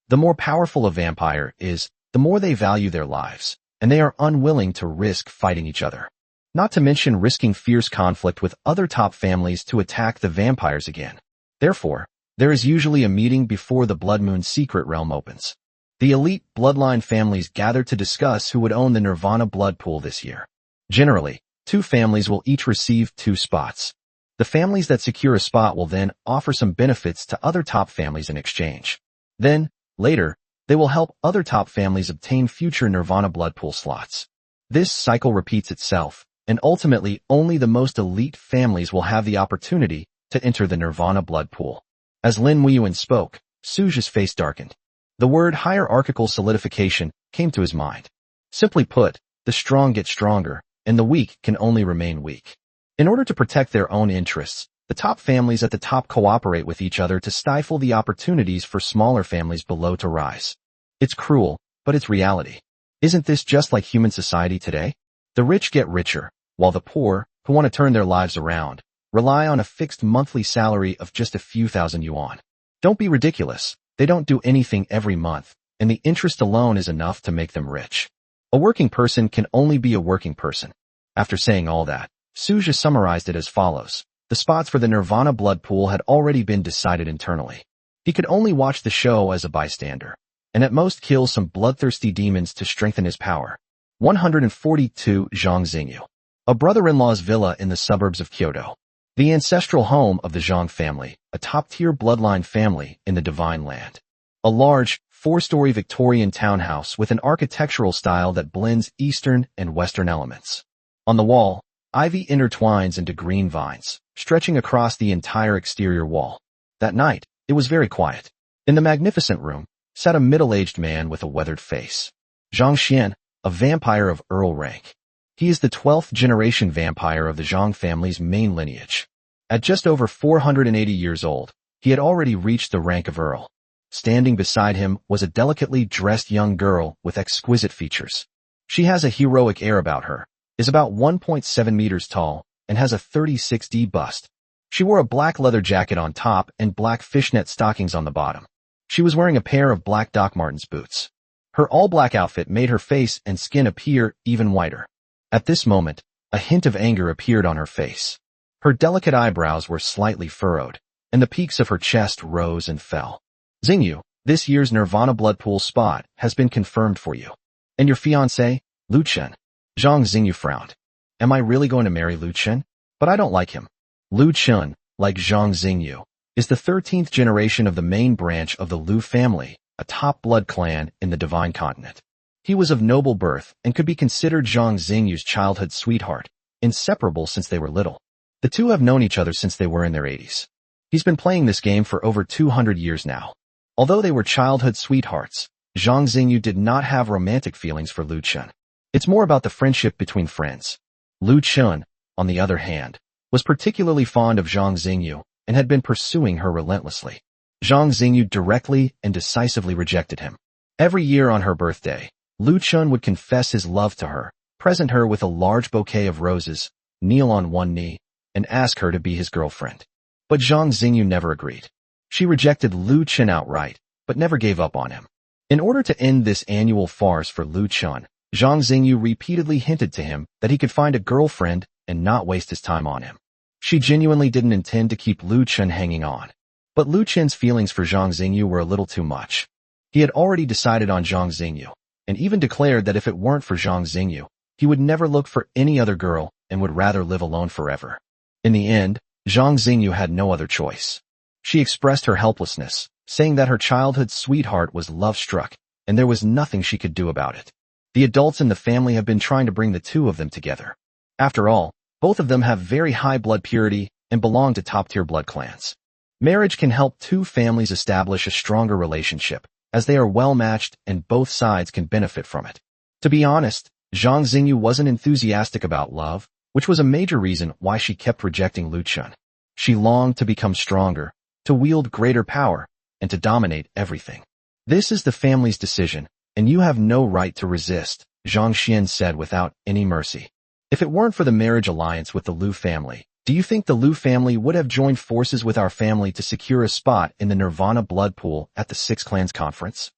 The more powerful a vampire is, the more they value their lives, and they are unwilling to risk fighting each other. Not to mention risking fierce conflict with other top families to attack the vampires again. Therefore, there is usually a meeting before the Blood Moon Secret Realm opens. The elite bloodline families gather to discuss who would own the Nirvana blood pool this year. Generally, 2 families will each receive 2 spots. The families that secure a spot will then offer some benefits to other top families in exchange. Then, later, they will help other top families obtain future Nirvana blood pool slots. This cycle repeats itself, and ultimately only the most elite families will have the opportunity to enter the Nirvana blood pool. As Lin Wuyuan spoke, Suja's face darkened. The word hierarchical solidification came to his mind. Simply put, the strong get stronger, and the weak can only remain weak. In order to protect their own interests, the top families at the top cooperate with each other to stifle the opportunities for smaller families below to rise. It's cruel, but it's reality. Isn't this just like human society today? The rich get richer, while the poor, who want to turn their lives around, rely on a fixed monthly salary of just a few thousand yuan. Don't be ridiculous. They don't do anything every month, and the interest alone is enough to make them rich. A working person can only be a working person. After saying all that, Suja summarized it as follows. The spots for the Nirvana blood pool had already been decided internally. He could only watch the show as a bystander, and at most kill some bloodthirsty demons to strengthen his power. 142 Zhang Xingyu. A brother-in-law's villa in the suburbs of Kyoto. The ancestral home of the Zhang family, a top-tier bloodline family in the Divine Land. A large, 4-story Victorian townhouse with an architectural style that blends Eastern and Western elements. On the wall, ivy intertwines into green vines, stretching across the entire exterior wall. That night, it was very quiet. In the magnificent room, sat a middle-aged man with a weathered face. Zhang Xian, a vampire of Earl rank. He is the 12th generation vampire of the Zhang family's main lineage. At just over 480 years old, he had already reached the rank of Earl. Standing beside him was a delicately dressed young girl with exquisite features. She has a heroic air about her, is about 1.7 meters tall, and has a 36D bust. She wore a black leather jacket on top and black fishnet stockings on the bottom. She was wearing a pair of black Doc Martens boots. Her all-black outfit made her face and skin appear even whiter. At this moment, a hint of anger appeared on her face. Her delicate eyebrows were slightly furrowed, and the peaks of her chest rose and fell. Xingyu, this year's Nirvana blood pool spot has been confirmed for you. And your fiancé, Lu Chen. Zhang Xingyu frowned. Am I really going to marry Lu Chen? But I don't like him. Lu Chen, like Zhang Xingyu, is the 13th generation of the main branch of the Lu family, a top blood clan in the Divine Continent. He was of noble birth and could be considered Zhang Xingyu's childhood sweetheart, inseparable since they were little. The two have known each other since they were in their 80s. He's been playing this game for over 200 years now. Although they were childhood sweethearts, Zhang Xingyu did not have romantic feelings for Lu Chen. It's more about the friendship between friends. Lu Chen, on the other hand, was particularly fond of Zhang Xingyu and had been pursuing her relentlessly. Zhang Xingyu directly and decisively rejected him. Every year on her birthday, Lu Chen would confess his love to her, present her with a large bouquet of roses, kneel on one knee, and ask her to be his girlfriend. But Zhang Xingyu never agreed. She rejected Lu Chen outright, but never gave up on him. In order to end this annual farce for Lu Chen, Zhang Xingyu repeatedly hinted to him that he could find a girlfriend and not waste his time on him. She genuinely didn't intend to keep Lu Chen hanging on. But Lu Chen's feelings for Zhang Xingyu were a little too much. He had already decided on Zhang Xingyu, and even declared that if it weren't for Zhang Xingyu, he would never look for any other girl and would rather live alone forever. In the end, Zhang Xingyu had no other choice. She expressed her helplessness, saying that her childhood sweetheart was love-struck, and there was nothing she could do about it. The adults in the family have been trying to bring the two of them together. After all, both of them have very high blood purity and belong to top-tier blood clans. Marriage can help two families establish a stronger relationship, as they are well-matched and both sides can benefit from it. To be honest, Zhang Xingyu wasn't enthusiastic about love, which was a major reason why she kept rejecting Lu Chen. She longed to become stronger, to wield greater power, and to dominate everything. This is the family's decision, and you have no right to resist, Zhang Xian said without any mercy. If it weren't for the marriage alliance with the Lu family, do you think the Lu family would have joined forces with our family to secure a spot in the Nirvana blood pool at the Six Clans conference?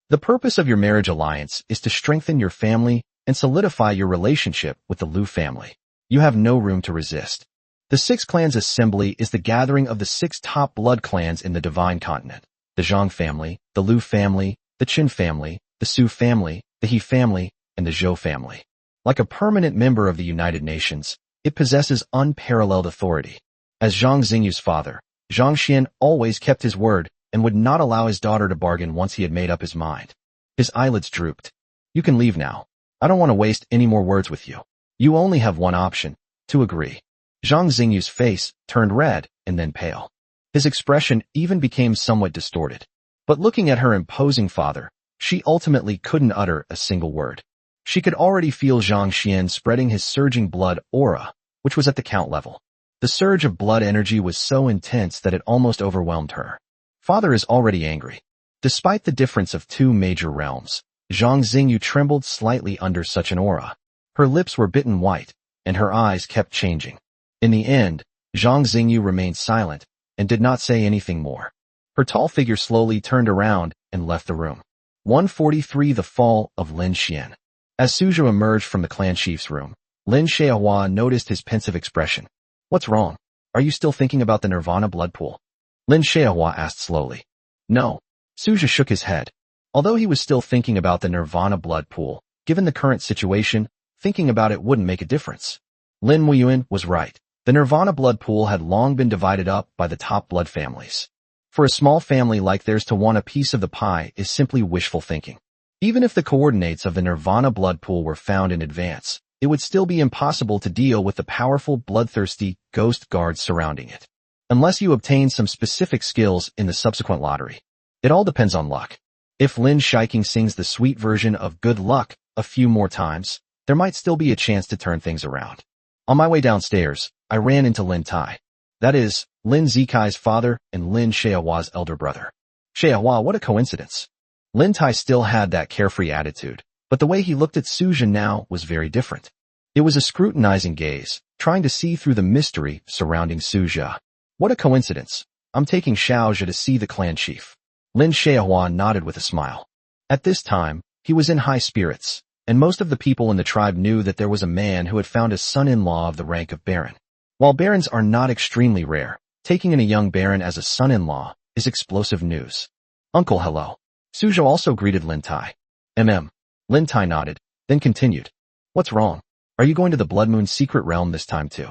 The purpose of your marriage alliance is to strengthen your family and solidify your relationship with the Lu family. You have no room to resist. The Six Clans Assembly is the gathering of the 6 top blood clans in the Divine Continent: the Zhang family, the Lu family, the Qin family, the Su family, the He family, and the Zhou family. Like a permanent member of the United Nations, it possesses unparalleled authority. As Zhang Xingyu's father, Zhang Xian always kept his word and would not allow his daughter to bargain once he had made up his mind. His eyelids drooped. You can leave now. I don't want to waste any more words with you. You only have one option: to agree. Zhang Xingyu's face turned red and then pale. His expression even became somewhat distorted. But looking at her imposing father, she ultimately couldn't utter a single word. She could already feel Zhang Xian spreading his surging blood aura, which was at the count level. The surge of blood energy was so intense that it almost overwhelmed her. Father is already angry. Despite the difference of 2 major realms, Zhang Xingyu trembled slightly under such an aura. Her lips were bitten white, and her eyes kept changing. In the end, Zhang Xingyu remained silent and did not say anything more. Her tall figure slowly turned around and left the room. 143 The Fall of Lin Xian. As Suzhou emerged from the clan chief's room, Lin Xiaohua noticed his pensive expression. What's wrong? Are you still thinking about the Nirvana blood pool? Lin Xiaohua asked slowly. No. Suzhou shook his head. Although he was still thinking about the Nirvana blood pool, given the current situation, thinking about it wouldn't make a difference. Lin Weiyuan was right. The Nirvana blood pool had long been divided up by the top blood families. For a small family like theirs to want a piece of the pie is simply wishful thinking. Even if the coordinates of the Nirvana blood pool were found in advance, it would still be impossible to deal with the powerful, bloodthirsty ghost guards surrounding it, unless you obtain some specific skills in the subsequent lottery. It all depends on luck. If Lin Shiking sings the sweet version of Good Luck a few more times, there might still be a chance to turn things around. On my way downstairs, I ran into Lin Tai. That is, Lin Zikai's father and Lin Xiaohua's elder brother. Xiaohua, what a coincidence. Lin Tai still had that carefree attitude, but the way he looked at Suzhou now was very different. It was a scrutinizing gaze, trying to see through the mystery surrounding Suzhou. What a coincidence. I'm taking Xiaozhi to see the clan chief. Lin Xiaohua nodded with a smile. At this time, he was in high spirits, and most of the people in the tribe knew that there was a man who had found a son-in-law of the rank of baron. While barons are not extremely rare, taking in a young baron as a son-in-law is explosive news. Uncle, hello. Suzhou also greeted Lin Tai. Lin Tai nodded, then continued. What's wrong? Are you going to the Blood Moon secret realm this time too?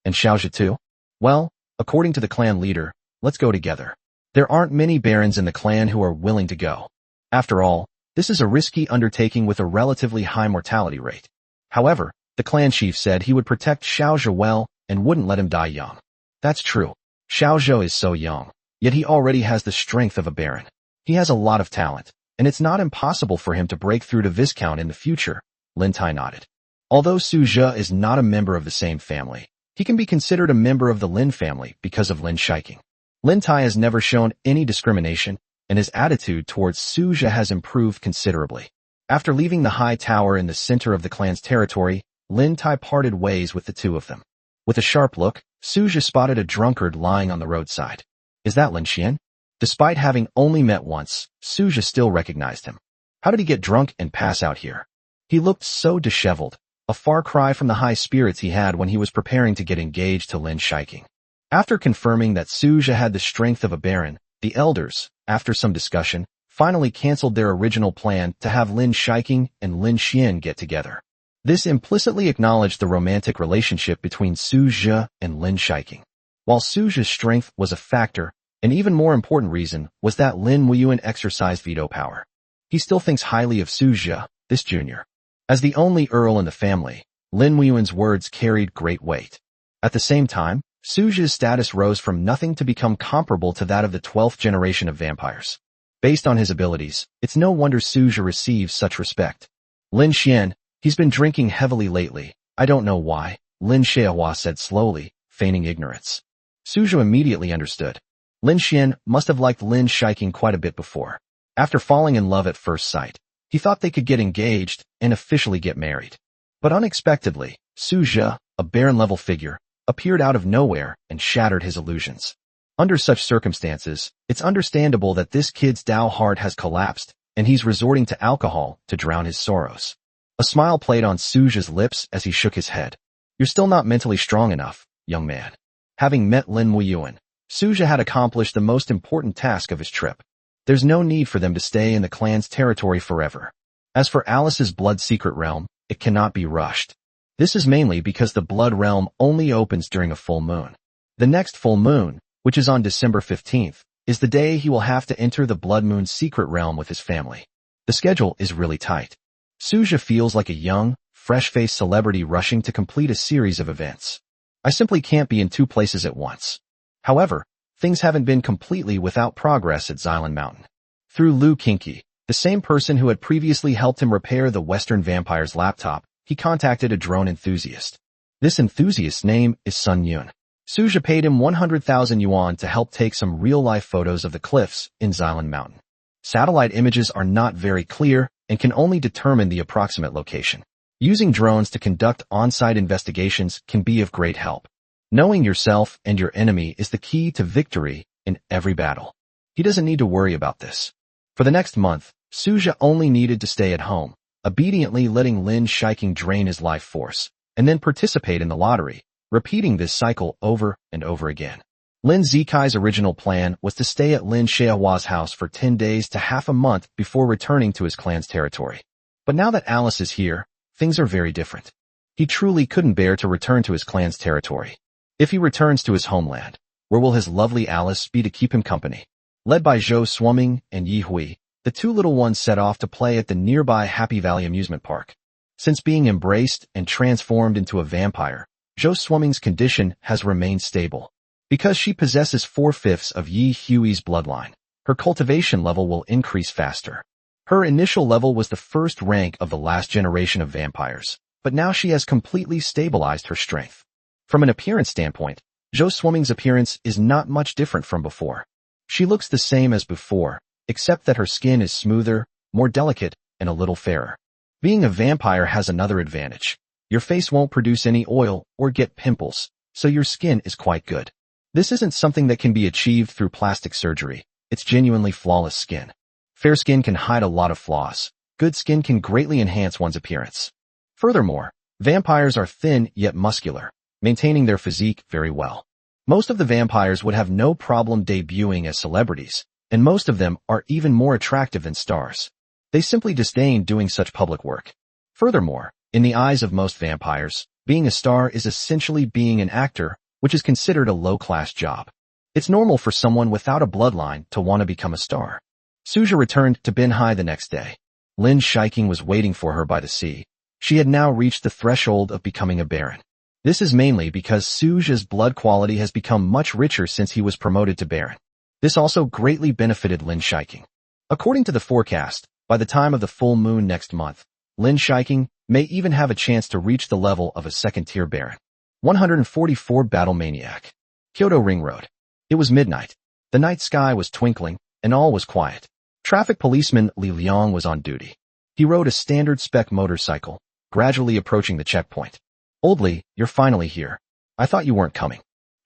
And Xiaozhi too? Well, according to the clan leader, let's go together. There aren't many barons in the clan who are willing to go. After all, this is a risky undertaking with a relatively high mortality rate. However, the clan chief said he would protect Xiaozhi well and wouldn't let him die young. That's true. Xiaozhi is so young, yet he already has the strength of a baron. He has a lot of talent, and it's not impossible for him to break through to Viscount in the future, Lin Tai nodded. Although Suzhou is not a member of the same family, he can be considered a member of the Lin family because of Lin Shiking. Lin Tai has never shown any discrimination, and his attitude towards Suzhou has improved considerably. After leaving the high tower in the center of the clan's territory, Lin Tai parted ways with the two of them. With a sharp look, Suja spotted a drunkard lying on the roadside. Is that Lin Xian? Despite having only met once, Suja still recognized him. How did he get drunk and pass out here? He looked so disheveled, a far cry from the high spirits he had when he was preparing to get engaged to Lin Shiking. After confirming that Suja had the strength of a baron, the elders, after some discussion, finally canceled their original plan to have Lin Shiking and Lin Xian get together. This implicitly acknowledged the romantic relationship between Suja and Lin Shiking. While Suja's strength was a factor, an even more important reason was that Lin Weiyuan exercised veto power. He still thinks highly of Suja, this junior. As the only earl in the family, Lin Weiyuan's words carried great weight. At the same time, Suja's status rose from nothing to become comparable to that of the 12th generation of vampires. Based on his abilities, it's no wonder Suja receives such respect. Lin Xian, he's been drinking heavily lately. I don't know why, Lin Xiahua said slowly, feigning ignorance. Suja immediately understood. Lin Xian must have liked Lin Shiking quite a bit before. After falling in love at first sight, he thought they could get engaged and officially get married. But unexpectedly, Suja, a baron-level figure, appeared out of nowhere and shattered his illusions. Under such circumstances, it's understandable that this kid's Dao heart has collapsed, and he's resorting to alcohol to drown his sorrows. A smile played on Suja's lips as he shook his head. You're still not mentally strong enough, young man. Having met Lin Weiyuan, Suja had accomplished the most important task of his trip. There's no need for them to stay in the clan's territory forever. As for Alice's blood secret realm, it cannot be rushed. This is mainly because the blood realm only opens during a full moon. The next full moon, which is on December 15th, is the day he will have to enter the blood moon secret realm with his family. The schedule is really tight. Suja feels like a young, fresh-faced celebrity rushing to complete a series of events. I simply can't be in two places at once. However, things haven't been completely without progress at Xylan Mountain. Through Lu Qingqi, the same person who had previously helped him repair the Western Vampire's laptop, he contacted a drone enthusiast. This enthusiast's name is Sun Yun. Suja paid him 100,000 yuan to help take some real-life photos of the cliffs in Xylan Mountain. Satellite images are not very clear and can only determine the approximate location. Using drones to conduct on-site investigations can be of great help. Knowing yourself and your enemy is the key to victory in every battle. He doesn't need to worry about this. For the next month, Suja only needed to stay at home, obediently letting Lin Shiking drain his life force, and then participate in the lottery, repeating this cycle over and over again. Lin Zikai's original plan was to stay at Lin Xiaohua's house for 10 days to half a month before returning to his clan's territory. But now that Alice is here, things are very different. He truly couldn't bear to return to his clan's territory. If he returns to his homeland, where will his lovely Alice be to keep him company? Led by Zhou Swimming and Yi Hui, the two little ones set off to play at the nearby Happy Valley amusement park. Since being embraced and transformed into a vampire, Zhou Swimming's condition has remained stable. Because she possesses 4/5 of Yi Hui's bloodline, her cultivation level will increase faster. Her initial level was the first rank of the last generation of vampires, but now she has completely stabilized her strength. From an appearance standpoint, Zhou Swimming's appearance is not much different from before. She looks the same as before, except that her skin is smoother, more delicate, and a little fairer. Being a vampire has another advantage. Your face won't produce any oil or get pimples, so your skin is quite good. This isn't something that can be achieved through plastic surgery. It's genuinely flawless skin. Fair skin can hide a lot of flaws. Good skin can greatly enhance one's appearance. Furthermore, vampires are thin yet muscular, maintaining their physique very well. Most of the vampires would have no problem debuting as celebrities, and most of them are even more attractive than stars. They simply disdain doing such public work. Furthermore, in the eyes of most vampires, being a star is essentially being an actor, which is considered a low-class job. It's normal for someone without a bloodline to want to become a star. Suja returned to Binhai the next day. Lin Shiking was waiting for her by the sea. She had now reached the threshold of becoming a baron. This is mainly because Suja's blood quality has become much richer since he was promoted to baron. This also greatly benefited Lin Shiking. According to the forecast, by the time of the full moon next month, Lin Shiking may even have a chance to reach the level of a second-tier baron. 144 Battle Maniac. Kyoto Ring Road. It was midnight. The night sky was twinkling, and all was quiet. Traffic policeman Li Liang was on duty. He rode a standard spec motorcycle, gradually approaching the checkpoint. Old Li, you're finally here. I thought you weren't coming.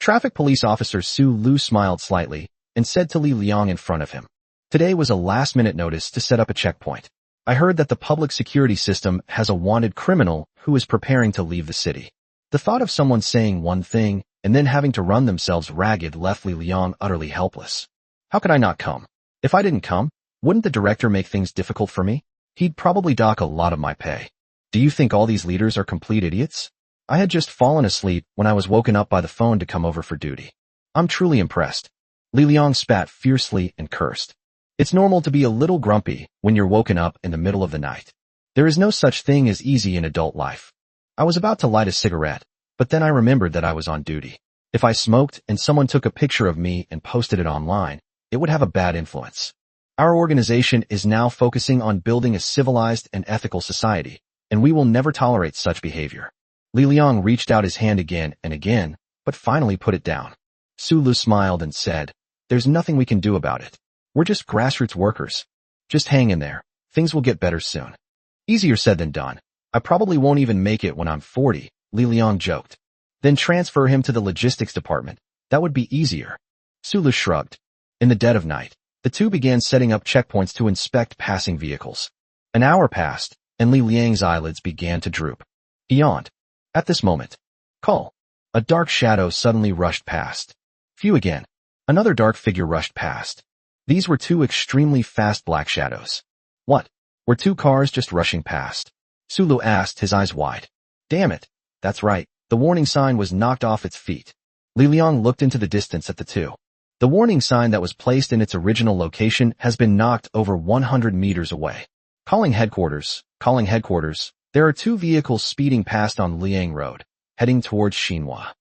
Traffic police officer Su Lu smiled slightly and said to Li Liang in front of him. Today was a last-minute notice to set up a checkpoint. I heard that the public security system has a wanted criminal who is preparing to leave the city. The thought of someone saying one thing and then having to run themselves ragged left Li Liang utterly helpless. How could I not come? If I didn't come, wouldn't the director make things difficult for me? He'd probably dock a lot of my pay. Do you think all these leaders are complete idiots? I had just fallen asleep when I was woken up by the phone to come over for duty. I'm truly impressed. Li Liang spat fiercely and cursed. It's normal to be a little grumpy when you're woken up in the middle of the night. There is no such thing as easy in adult life. I was about to light a cigarette, but then I remembered that I was on duty. If I smoked and someone took a picture of me and posted it online, it would have a bad influence. Our organization is now focusing on building a civilized and ethical society, and we will never tolerate such behavior. Li Liang reached out his hand again and again, but finally put it down. Su Lu smiled and said, "There's nothing we can do about it. We're just grassroots workers. Just hang in there. Things will get better soon." Easier said than done. I probably won't even make it when I'm 40, Li Liang joked. Then transfer him to the logistics department. That would be easier. Su Lu shrugged. In the dead of night, the two began setting up checkpoints to inspect passing vehicles. An hour passed, and Li Liang's eyelids began to droop. He yawned. At this moment, call. A dark shadow suddenly rushed past. Phew again. Another dark figure rushed past. These were two extremely fast black shadows. What? Were two cars just rushing past? Su Lu asked, his eyes wide. Damn it. That's right. The warning sign was knocked off its feet. Li Liang looked into the distance at the two. The warning sign that was placed in its original location has been knocked over 100 meters away. Calling headquarters. There are two vehicles speeding past on Liang Road, heading towards Xinhua.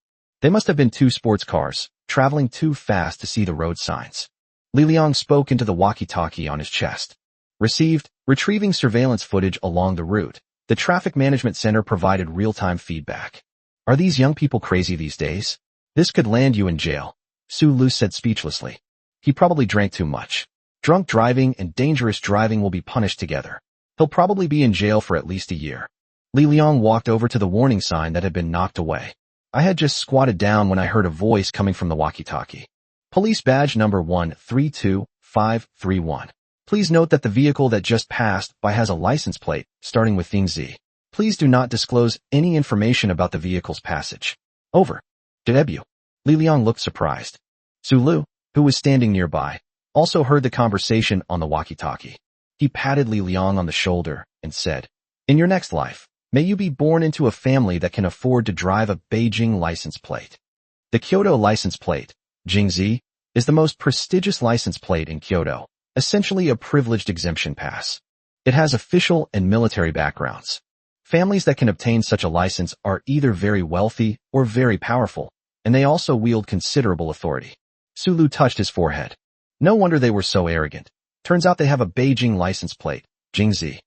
They must have been two sports cars, traveling too fast to see the road signs. Li Liang spoke into the walkie-talkie on his chest. Received, retrieving surveillance footage along the route. The traffic management center provided real-time feedback. Are these young people crazy these days? This could land you in jail, Su Lu said speechlessly. He probably drank too much. Drunk driving and dangerous driving will be punished together. He'll probably be in jail for at least a year. Li Liang walked over to the warning sign that had been knocked away. I had just squatted down when I heard a voice coming from the walkie-talkie. Police badge number 132531. Please note that the vehicle that just passed by has a license plate starting with Thing Z. Please do not disclose any information about the vehicle's passage. Over. Debut. Li Liang looked surprised. Su Lu, who was standing nearby, also heard the conversation on the walkie-talkie. He patted Li Liang on the shoulder and said, "In your next life, may you be born into a family that can afford to drive a Beijing license plate." The Kyoto license plate, Jingzi, is the most prestigious license plate in Kyoto, essentially a privileged exemption pass. It has official and military backgrounds. Families that can obtain such a license are either very wealthy or very powerful, and they also wield considerable authority. Su Lu touched his forehead. No wonder they were so arrogant. Turns out they have a Beijing license plate, Jingzi.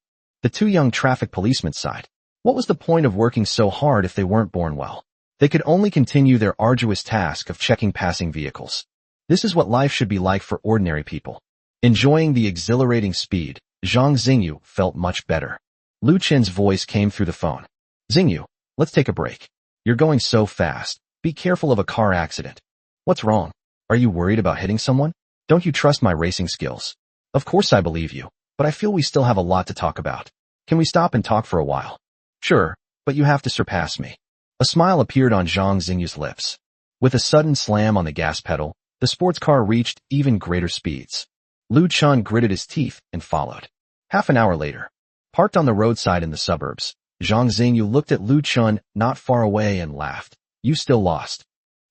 The two young traffic policemen sighed. What was the point of working so hard if they weren't born well? They could only continue their arduous task of checking passing vehicles. This is what life should be like for ordinary people. Enjoying the exhilarating speed, Zhang Xingyu felt much better. Lu Chen's voice came through the phone. Xingyu, let's take a break. You're going so fast. Be careful of a car accident. What's wrong? Are you worried about hitting someone? Don't you trust my racing skills? Of course I believe you, but I feel we still have a lot to talk about. Can we stop and talk for a while? Sure, but you have to surpass me. A smile appeared on Zhang Xingyu's lips. With a sudden slam on the gas pedal, the sports car reached even greater speeds. Lu Chun gritted his teeth and followed. Half an hour later, parked on the roadside in the suburbs, Zhang Xingyu looked at Lu Chun not far away and laughed. You still lost.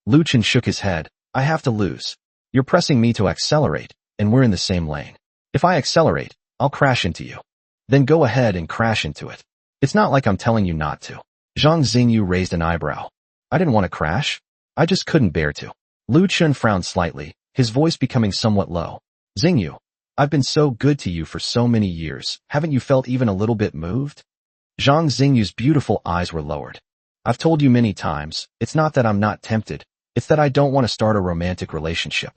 Lu Chun shook his head. I have to lose. You're pressing me to accelerate, and we're in the same lane. If I accelerate, I'll crash into you. Then go ahead and crash into it. It's not like I'm telling you not to. Zhang Xingyu raised an eyebrow. I didn't want to crash. I just couldn't bear to. Lu Chun frowned slightly, his voice becoming somewhat low. Xingyu, I've been so good to you for so many years. Haven't you felt even a little bit moved? Zhang Xingyu's beautiful eyes were lowered. I've told you many times, it's not that I'm not tempted. It's that I don't want to start a romantic relationship.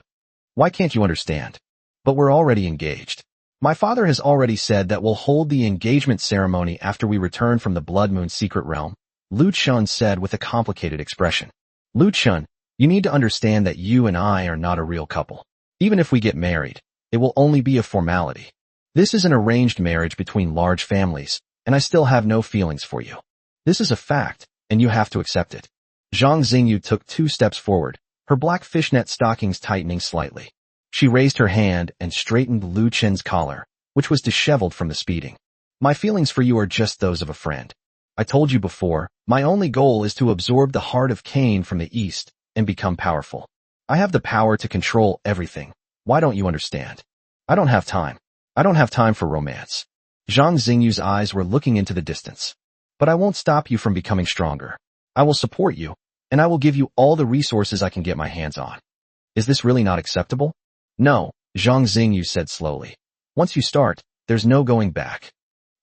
Why can't you understand? But we're already engaged. My father has already said that we'll hold the engagement ceremony after we return from the Blood Moon secret realm, Lu Chun said with a complicated expression. Lu Chun, You need to understand that you and I are not a real couple. Even if we get married, it will only be a formality. This is an arranged marriage between large families, and I still have no feelings for you. This is a fact, and you have to accept it. Zhang Xingyu took 2 steps forward, her black fishnet stockings tightening slightly. She raised her hand and straightened Lu Chen's collar, which was disheveled from the speeding. My feelings for you are just those of a friend. I told you before, my only goal is to absorb the heart of Cain from the east and become powerful. I have the power to control everything. Why don't you understand? I don't have time. I don't have time for romance. Zhang Xingyu's eyes were looking into the distance. But I won't stop you from becoming stronger. I will support you, and I will give you all the resources I can get my hands on. Is this really not acceptable? No, Zhang Xingyu said slowly. Once you start, there's no going back.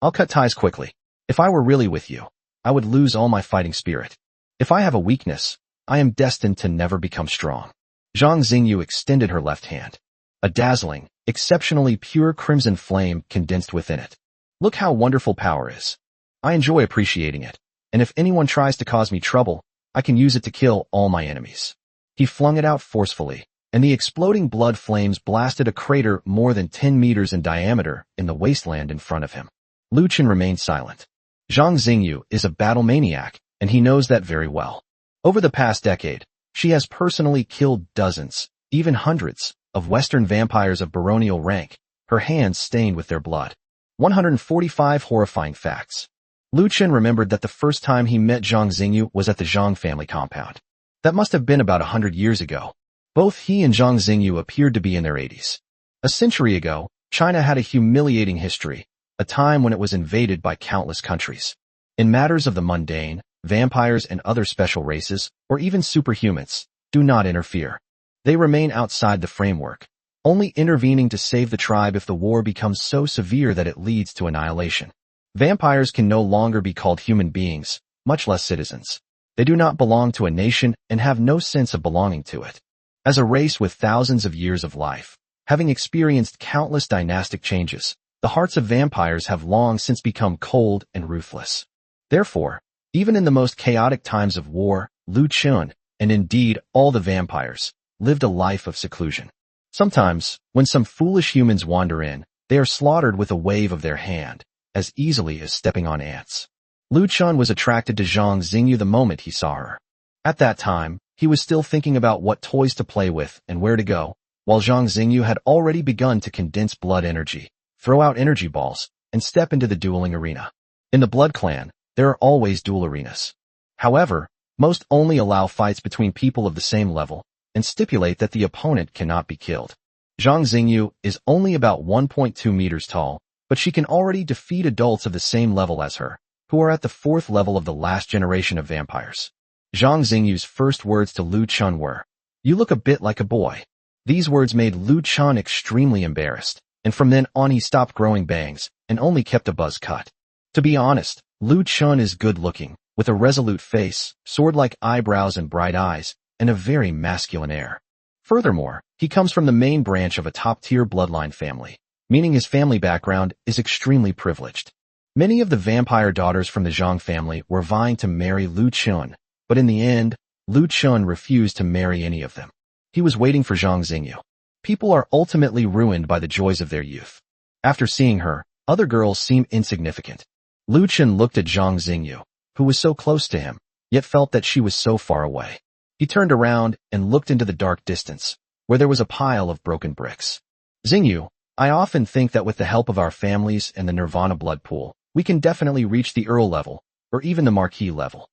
I'll cut ties quickly. If I were really with you, I would lose all my fighting spirit. If I have a weakness, I am destined to never become strong. Zhang Xingyu extended her left hand. A dazzling, exceptionally pure crimson flame condensed within it. Look how wonderful power is. I enjoy appreciating it, and if anyone tries to cause me trouble, I can use it to kill all my enemies. He flung it out forcefully, and the exploding blood flames blasted a crater more than 10 meters in diameter in the wasteland in front of him. Lu Chen remained silent. Zhang Xingyu is a battle maniac, and he knows that very well. Over the past decade, she has personally killed dozens, even hundreds, of Western vampires of baronial rank, her hands stained with their blood. 145 horrifying facts. Lu Chen remembered that the first time he met Zhang Xingyu was at the Zhang family compound. That must have been about 100 years ago. Both he and Zhang Xingyu appeared to be in their 80s. A century ago, China had a humiliating history, a time when it was invaded by countless countries. In matters of the mundane, vampires and other special races, or even superhumans, do not interfere. They remain outside the framework, only intervening to save the tribe if the war becomes so severe that it leads to annihilation. Vampires can no longer be called human beings, much less citizens. They do not belong to a nation and have no sense of belonging to it. As a race with thousands of years of life, having experienced countless dynastic changes, the hearts of vampires have long since become cold and ruthless. Therefore, even in the most chaotic times of war, Lu Chen, and indeed all the vampires, lived a life of seclusion. Sometimes, when some foolish humans wander in, they are slaughtered with a wave of their hand, as easily as stepping on ants. Lu Chen was attracted to Zhang Xingyu the moment he saw her. At that time, he was still thinking about what toys to play with and where to go, while Zhang Xingyu had already begun to condense blood energy, throw out energy balls, and step into the dueling arena. In the Blood Clan, there are always duel arenas. However, most only allow fights between people of the same level, and stipulate that the opponent cannot be killed. Zhang Xingyu is only about 1.2 meters tall, but she can already defeat adults of the same level as her, who are at the 4th level of the last generation of vampires. Zhang Xingyu's first words to Lu Chen were, "You look a bit like a boy." These words made Lu Chen extremely embarrassed, and from then on he stopped growing bangs and only kept a buzz cut. To be honest, Lu Chen is good-looking, with a resolute face, sword-like eyebrows and bright eyes, and a very masculine air. Furthermore, he comes from the main branch of a top-tier bloodline family, meaning his family background is extremely privileged. Many of the vampire daughters from the Zhang family were vying to marry Lu Chen, but in the end, Lu Chen refused to marry any of them. He was waiting for Zhang Xingyu. People are ultimately ruined by the joys of their youth. After seeing her, other girls seem insignificant. Lu Chen looked at Zhang Xingyu, who was so close to him, yet felt that she was so far away. He turned around and looked into the dark distance, where there was a pile of broken bricks. Xingyu, I often think that with the help of our families and the Nirvana blood pool, we can definitely reach the Earl level, or even the Marquis level.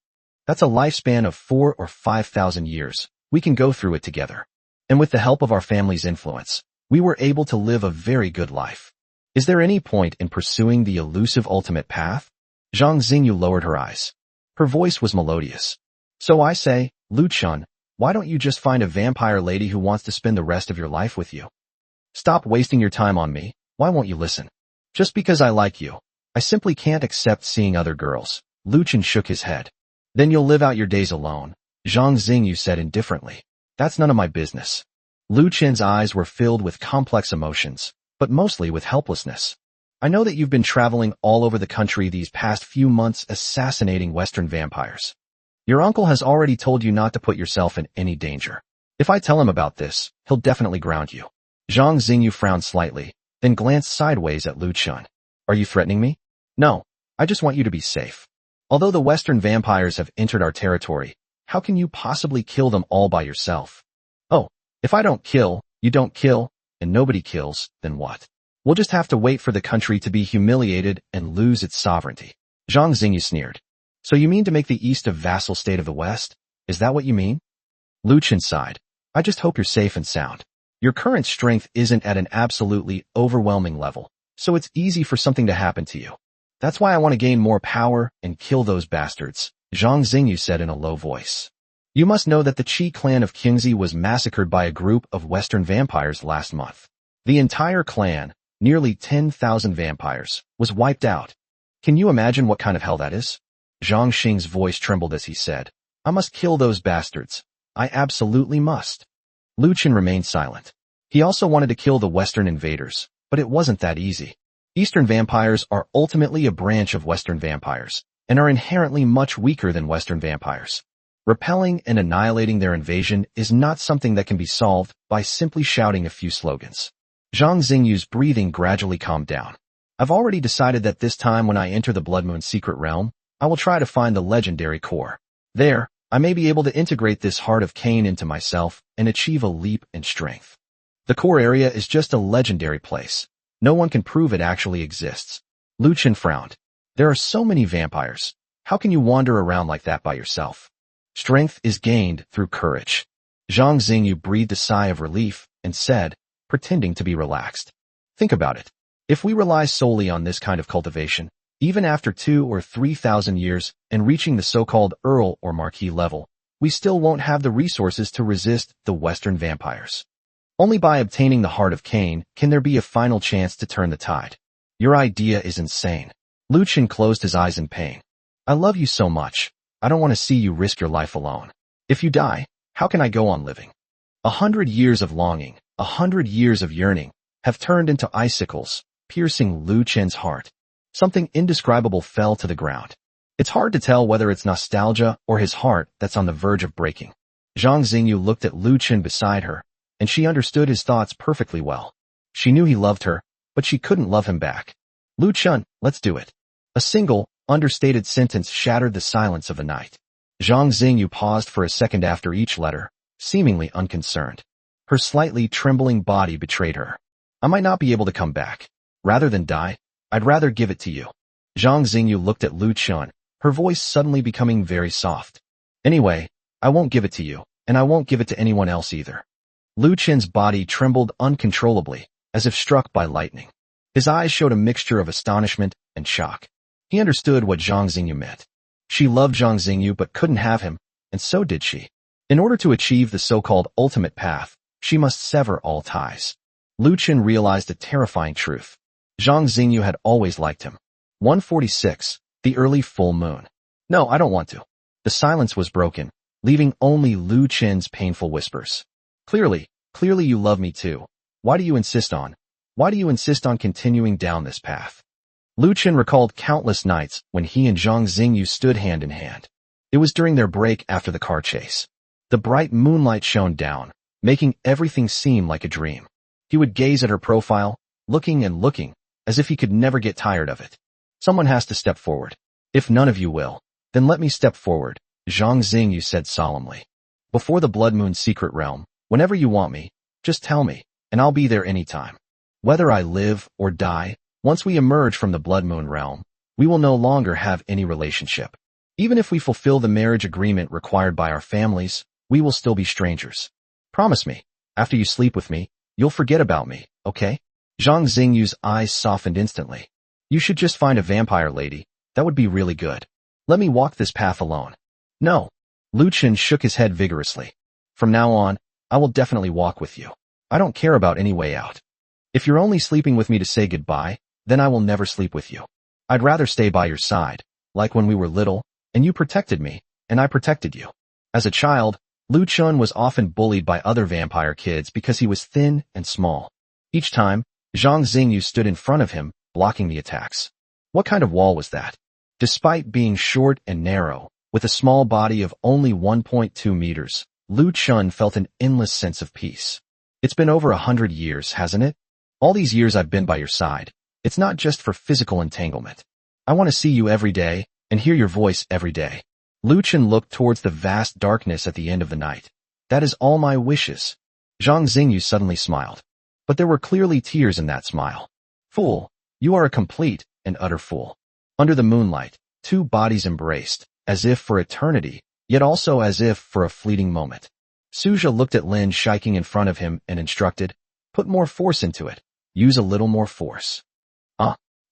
That's a lifespan of 4,000 or 5,000 years. We can go through it together. And with the help of our family's influence, we were able to live a very good life. Is there any point in pursuing the elusive ultimate path? Zhang Xingyu lowered her eyes. Her voice was melodious. So I say, Lu Chen, why don't you just find a vampire lady who wants to spend the rest of your life with you? Stop wasting your time on me. Why won't you listen? Just because I like you, I simply can't accept seeing other girls. Lu Chen shook his head. Then you'll live out your days alone, Zhang Xingyu said indifferently. That's none of my business. Lu Chen's eyes were filled with complex emotions, but mostly with helplessness. I know that you've been traveling all over the country these past few months assassinating Western vampires. Your uncle has already told you not to put yourself in any danger. If I tell him about this, he'll definitely ground you. Zhang Xingyu frowned slightly, then glanced sideways at Lu Chun. Are you threatening me? No, I just want you to be safe. Although the Western vampires have entered our territory, how can you possibly kill them all by yourself? Oh, if I don't kill, you don't kill, and nobody kills, then what? We'll just have to wait for the country to be humiliated and lose its sovereignty. Zhang Xingyu sneered. So you mean to make the East a vassal state of the West? Is that what you mean? Lu Chun sighed. I just hope you're safe and sound. Your current strength isn't at an absolutely overwhelming level, so it's easy for something to happen to you. That's why I want to gain more power and kill those bastards, Zhang Xingyu said in a low voice. You must know that the Qi clan of Qingzi was massacred by a group of Western vampires last month. The entire clan, nearly 10,000 vampires, was wiped out. Can you imagine what kind of hell that is? Zhang Xing's voice trembled as he said, I must kill those bastards. I absolutely must. Lu Chun remained silent. He also wanted to kill the Western invaders, but it wasn't that easy. Eastern vampires are ultimately a branch of Western vampires, and are inherently much weaker than Western vampires. Repelling and annihilating their invasion is not something that can be solved by simply shouting a few slogans. Zhang Xingyu's breathing gradually calmed down. I've already decided that this time when I enter the Blood Moon secret realm, I will try to find the legendary core. There, I may be able to integrate this heart of Cain into myself and achieve a leap in strength. The core area is just a legendary place. No one can prove it actually exists. Lu Chun frowned. There are so many vampires. How can you wander around like that by yourself? Strength is gained through courage. Zhang Xingyu breathed a sigh of relief and said, pretending to be relaxed. Think about it. If we rely solely on this kind of cultivation, even after 2,000 or 3,000 years and reaching the so-called Earl or Marquis level, we still won't have the resources to resist the Western vampires. Only by obtaining the Heart of Cain can there be a final chance to turn the tide. Your idea is insane. Lu Chun closed his eyes in pain. I love you so much. I don't want to see you risk your life alone. If you die, how can I go on living? 100 years of longing, 100 years of yearning, have turned into icicles, piercing Lu Chun's heart. Something indescribable fell to the ground. It's hard to tell whether it's nostalgia or his heart that's on the verge of breaking. Zhang Xingyu looked at Lu Chun beside her, and she understood his thoughts perfectly well. She knew he loved her, but she couldn't love him back. Lu Chun, let's do it. A single, understated sentence shattered the silence of the night. Zhang Xingyu paused for a second after each letter, seemingly unconcerned. Her slightly trembling body betrayed her. I might not be able to come back. Rather than die, I'd rather give it to you. Zhang Xingyu looked at Lu Chun, her voice suddenly becoming very soft. Anyway, I won't give it to you, and I won't give it to anyone else either. Lu Chun's body trembled uncontrollably, as if struck by lightning. His eyes showed a mixture of astonishment and shock. He understood what Zhang Xingyu meant. She loved Zhang Xingyu but couldn't have him, and so did she. In order to achieve the so-called ultimate path, she must sever all ties. Lu Chun realized a terrifying truth. Zhang Xingyu had always liked him. 146. The early full moon. No, I don't want to. The silence was broken, leaving only Lu Chun's painful whispers. Clearly you love me too. Why do you insist on continuing down this path? Lu Chun recalled countless nights when he and Zhang Xingyu stood hand in hand. It was during their break after the car chase. The bright moonlight shone down, making everything seem like a dream. He would gaze at her profile, looking and looking, as if he could never get tired of it. Someone has to step forward. If none of you will, then let me step forward, Zhang Xingyu said solemnly. Before the Blood Moon secret realm, whenever you want me, just tell me, and I'll be there anytime. Whether I live or die, once we emerge from the Blood Moon realm, we will no longer have any relationship. Even if we fulfill the marriage agreement required by our families, we will still be strangers. Promise me, after you sleep with me, you'll forget about me, okay? Zhang Xingyu's eyes softened instantly. You should just find a vampire lady. That would be really good. Let me walk this path alone. No. Lu Chun shook his head vigorously. From now on, I will definitely walk with you. I don't care about any way out. If you're only sleeping with me to say goodbye, then I will never sleep with you. I'd rather stay by your side, like when we were little, and you protected me, and I protected you. As a child, Lu Chun was often bullied by other vampire kids because he was thin and small. Each time, Zhang Xingyu stood in front of him, blocking the attacks. What kind of wall was that? Despite being short and narrow, With a small body of only 1.2 meters, Lu Chun felt an endless sense of peace. It's been over 100 years, hasn't it? All these years I've been by your side. It's not just for physical entanglement. I want to see you every day and hear your voice every day. Lu Chun looked towards the vast darkness at the end of the night. That is all my wishes. Zhang Xingyu suddenly smiled. But there were clearly tears in that smile. Fool, you are a complete and utter fool. Under the moonlight, two bodies embraced, as if for eternity, yet also as if for a fleeting moment. Suja looked at Lin Shiking in front of him and instructed, put more force into it. Use a little more force.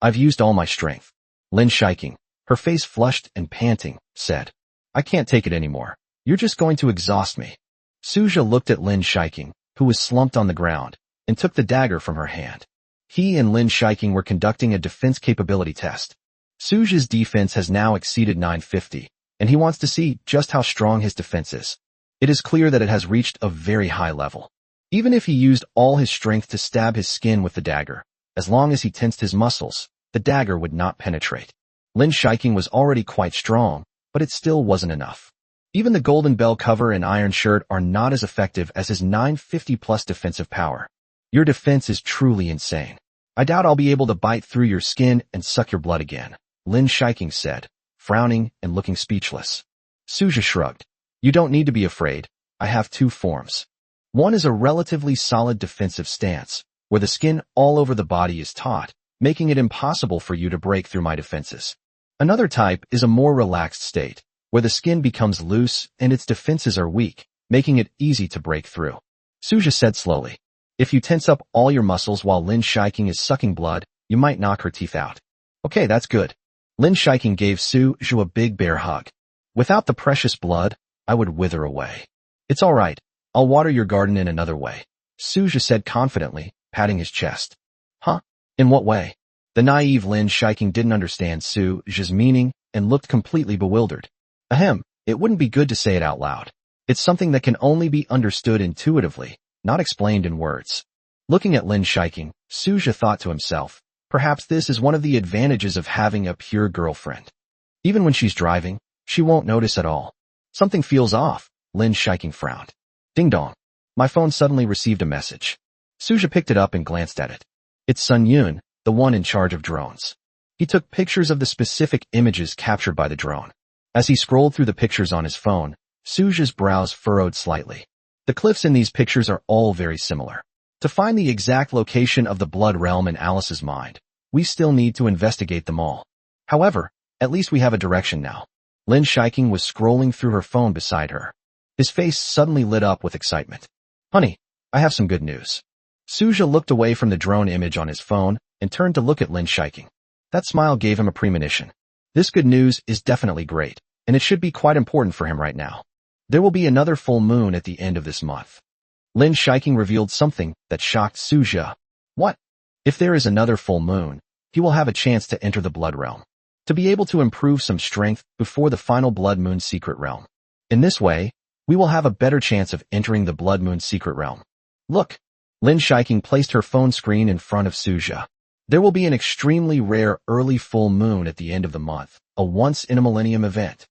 I've used all my strength. Lin Shiking, her face flushed and panting, said, I can't take it anymore. You're just going to exhaust me. Suja looked at Lin Shiking, who was slumped on the ground, and took the dagger from her hand. He and Lin Shiking were conducting a defense capability test. Suja's defense has now exceeded 950, and he wants to see just how strong his defense is. It is clear that it has reached a very high level. Even if he used all his strength to stab his skin with the dagger, as long as he tensed his muscles, the dagger would not penetrate. Lin Shiking was already quite strong, but it still wasn't enough. Even the golden bell cover and iron shirt are not as effective as his 950 plus defensive power. Your defense is truly insane. I doubt I'll be able to bite through your skin and suck your blood again, Lin Shiking said, frowning and looking speechless. Suja shrugged. You don't need to be afraid. I have two forms. One is a relatively solid defensive stance, where the skin all over the body is taut, making it impossible for you to break through my defenses. Another type is a more relaxed state, where the skin becomes loose and its defenses are weak, making it easy to break through. Suja said slowly. If you tense up all your muscles while Lin Shiking is sucking blood, you might knock her teeth out. Okay, that's good. Lin Shiking gave Suja a big bear hug. Without the precious blood, I would wither away. It's all right. I'll water your garden in another way, Suja said confidently, patting his chest. Huh? In what way? The naive Lin Shiking didn't understand Suja's meaning and looked completely bewildered. Ahem, it wouldn't be good to say it out loud. It's something that can only be understood intuitively, not explained in words. Looking at Lin Shiking, Suja thought to himself, perhaps this is one of the advantages of having a pure girlfriend. Even when she's driving, she won't notice at all. Something feels off, Lin Shiking frowned. Ding dong. My phone suddenly received a message. Suja picked it up and glanced at it. It's Sun Yun, the one in charge of drones. He took pictures of the specific images captured by the drone. As he scrolled through the pictures on his phone, Suja's brows furrowed slightly. The cliffs in these pictures are all very similar. To find the exact location of the Blood Realm in Alice's mind, we still need to investigate them all. However, at least we have a direction now. Lin Shiking was scrolling through her phone beside her. His face suddenly lit up with excitement. Honey, I have some good news. Suja looked away from the drone image on his phone and turned to look at Lin Shiking. That smile gave him a premonition. This good news is definitely great, and it should be quite important for him right now. There will be another full moon at the end of this month. Lin Shiking revealed something that shocked Suja. What? If there is another full moon, he will have a chance to enter the Blood Realm, to be able to improve some strength before the final Blood Moon Secret Realm. In this way, we will have a better chance of entering the Blood Moon Secret Realm. Look. Lin Shiking placed her phone screen in front of Suja. There will be an extremely rare early full moon at the end of the month, a once-in-a-millennium event.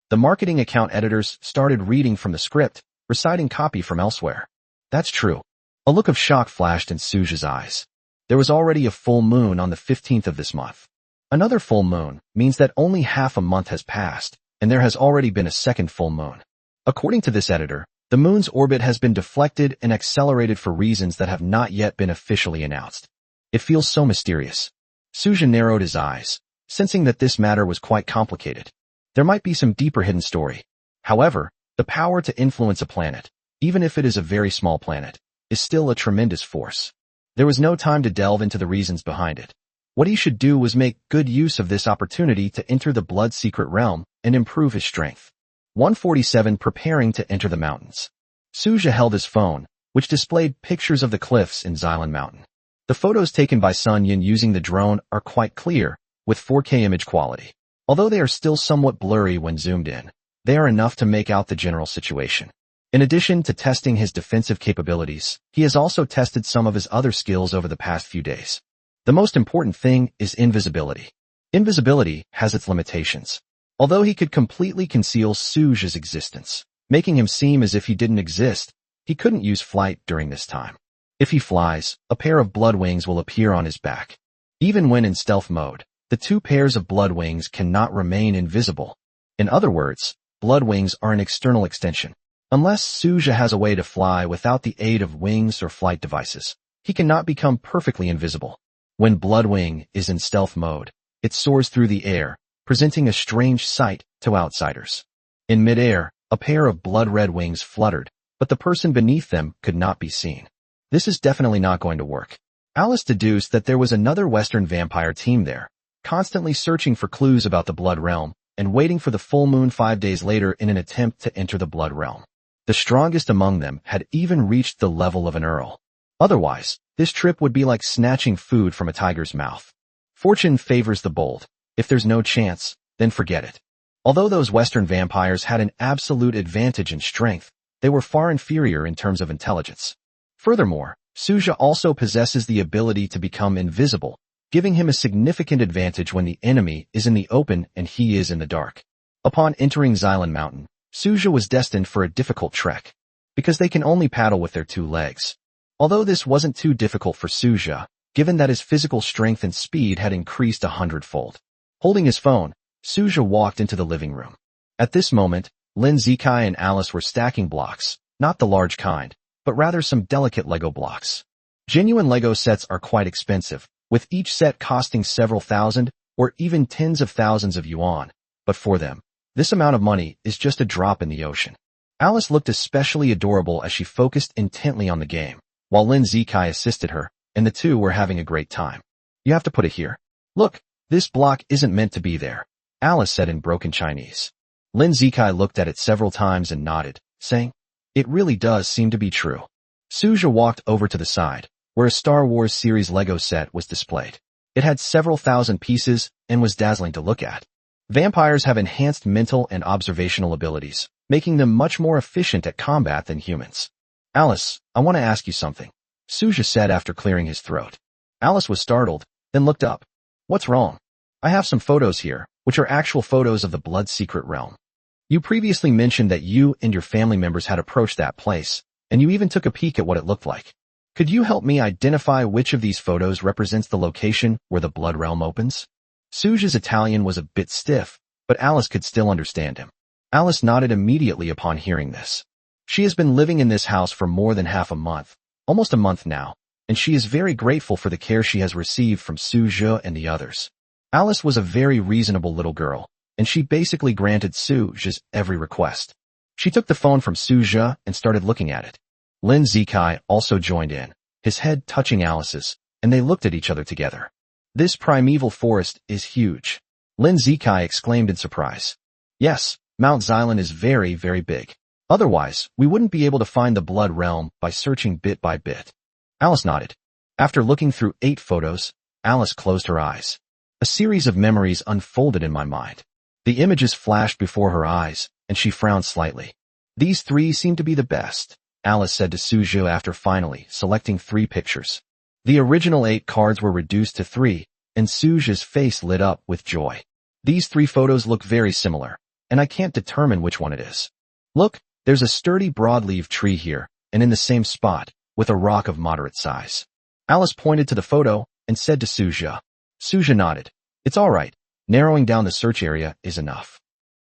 The marketing account editors started reading from the script, reciting copy from elsewhere. That's true. A look of shock flashed in Suja's eyes. There was already a full moon on the 15th of this month. Another full moon means that only half a month has passed, and there has already been a second full moon. According to this editor, the moon's orbit has been deflected and accelerated for reasons that have not yet been officially announced. It feels so mysterious. Suja narrowed his eyes, sensing that this matter was quite complicated. There might be some deeper hidden story. However, the power to influence a planet, even if it is a very small planet, is still a tremendous force. There was no time to delve into the reasons behind it. What he should do was make good use of this opportunity to enter the Blood Secret Realm and improve his strength. 147 Preparing to enter the mountains. Suja held his phone, which displayed pictures of the cliffs in Xilan Mountain. The photos taken by Sun Yun using the drone are quite clear, with 4K image quality. Although they are still somewhat blurry when zoomed in, they are enough to make out the general situation. In addition to testing his defensive capabilities, he has also tested some of his other skills over the past few days. The most important thing is invisibility. Invisibility has its limitations. Although he could completely conceal Suja's existence, making him seem as if he didn't exist, he couldn't use flight during this time. If he flies, a pair of blood wings will appear on his back. Even when in stealth mode, the two pairs of blood wings cannot remain invisible. In other words, blood wings are an external extension. Unless Suja has a way to fly without the aid of wings or flight devices, he cannot become perfectly invisible. When Bloodwing is in stealth mode, it soars through the air, presenting a strange sight to outsiders. In midair, a pair of blood-red wings fluttered, but the person beneath them could not be seen. This is definitely not going to work. Alice deduced that there was another Western vampire team there, constantly searching for clues about the Blood Realm and waiting for the full moon 5 days later in an attempt to enter the Blood Realm. The strongest among them had even reached the level of an Earl. Otherwise, this trip would be like snatching food from a tiger's mouth. Fortune favors the bold. If there's no chance, then forget it. Although those Western vampires had an absolute advantage in strength, they were far inferior in terms of intelligence. Furthermore, Suja also possesses the ability to become invisible, giving him a significant advantage when the enemy is in the open and he is in the dark. Upon entering Xylan Mountain, Suja was destined for a difficult trek, because they can only paddle with their 2 legs. Although this wasn't too difficult for Suja, given that his physical strength and speed had increased 100-fold. Holding his phone, Suja walked into the living room. At this moment, Lin Zikai and Alice were stacking blocks, not the large kind, but rather some delicate Lego blocks. Genuine Lego sets are quite expensive, with each set costing several thousand or even tens of thousands of yuan, but for them, this amount of money is just a drop in the ocean. Alice looked especially adorable as she focused intently on the game, while Lin Zikai assisted her, and the two were having a great time. You have to put it here. Look, this block isn't meant to be there, Alice said in broken Chinese. Lin Zikai looked at it several times and nodded, saying, it really does seem to be true. Suja walked over to the side, where a Star Wars series Lego set was displayed. It had several thousand pieces and was dazzling to look at. Vampires have enhanced mental and observational abilities, making them much more efficient at combat than humans. Alice, I want to ask you something, Suja said after clearing his throat. Alice was startled, then looked up. What's wrong? I have some photos here, which are actual photos of the Blood Secret Realm. You previously mentioned that you and your family members had approached that place, and you even took a peek at what it looked like. Could you help me identify which of these photos represents the location where the Blood Realm opens? Suja's Italian was a bit stiff, but Alice could still understand him. Alice nodded immediately upon hearing this. She has been living in this house for more than half a month, almost a month now, and she is very grateful for the care she has received from Suja and the others. Alice was a very reasonable little girl, and she basically granted Suja's every request. She took the phone from Suja and started looking at it. Lin Zikai also joined in, his head touching Alice's, and they looked at each other together. This primeval forest is huge. Lin Zikai exclaimed in surprise. Yes, Mount Xylan is very, very big. Otherwise, we wouldn't be able to find the Blood Realm by searching bit by bit. Alice nodded. After looking through 8 photos, Alice closed her eyes. A series of memories unfolded in my mind. The images flashed before her eyes, and she frowned slightly. These 3 seem to be the best, Alice said to Suja after finally selecting 3 pictures. The original 8 cards were reduced to 3, and Suja's face lit up with joy. These 3 photos look very similar, and I can't determine which one it is. Look, there's a sturdy broadleaf tree here, and in the same spot, with a rock of moderate size. Alice pointed to the photo and said to Suja. Suja nodded. It's all right. Narrowing down the search area is enough.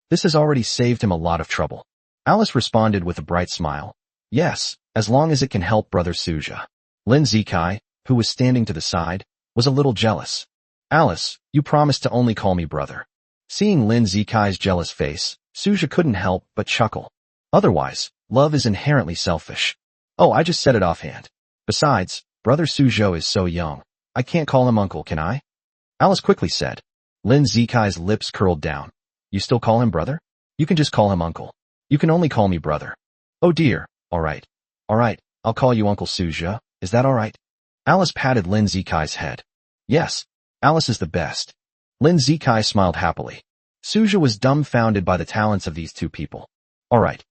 This has already saved him a lot of trouble. Alice responded with a bright smile. Yes, as long as it can help Brother Suja. Lin Zikai, who was standing to the side, was a little jealous. Alice, you promised to only call me brother. Seeing Lin Zikai's jealous face, Suja couldn't help but chuckle. Otherwise, love is inherently selfish. Oh, I just said it offhand. Besides, Brother Sujo is so young. I can't call him uncle, can I? Alice quickly said. Lin Zikai's lips curled down. You still call him brother? You can just call him uncle. You can only call me brother. Oh dear, alright. Alright, I'll call you Uncle Suja, is that alright? Alice patted Lin Zikai's head. Yes, Alice is the best. Lin Zikai smiled happily. Suja was dumbfounded by the talents of these 2 people. Alright,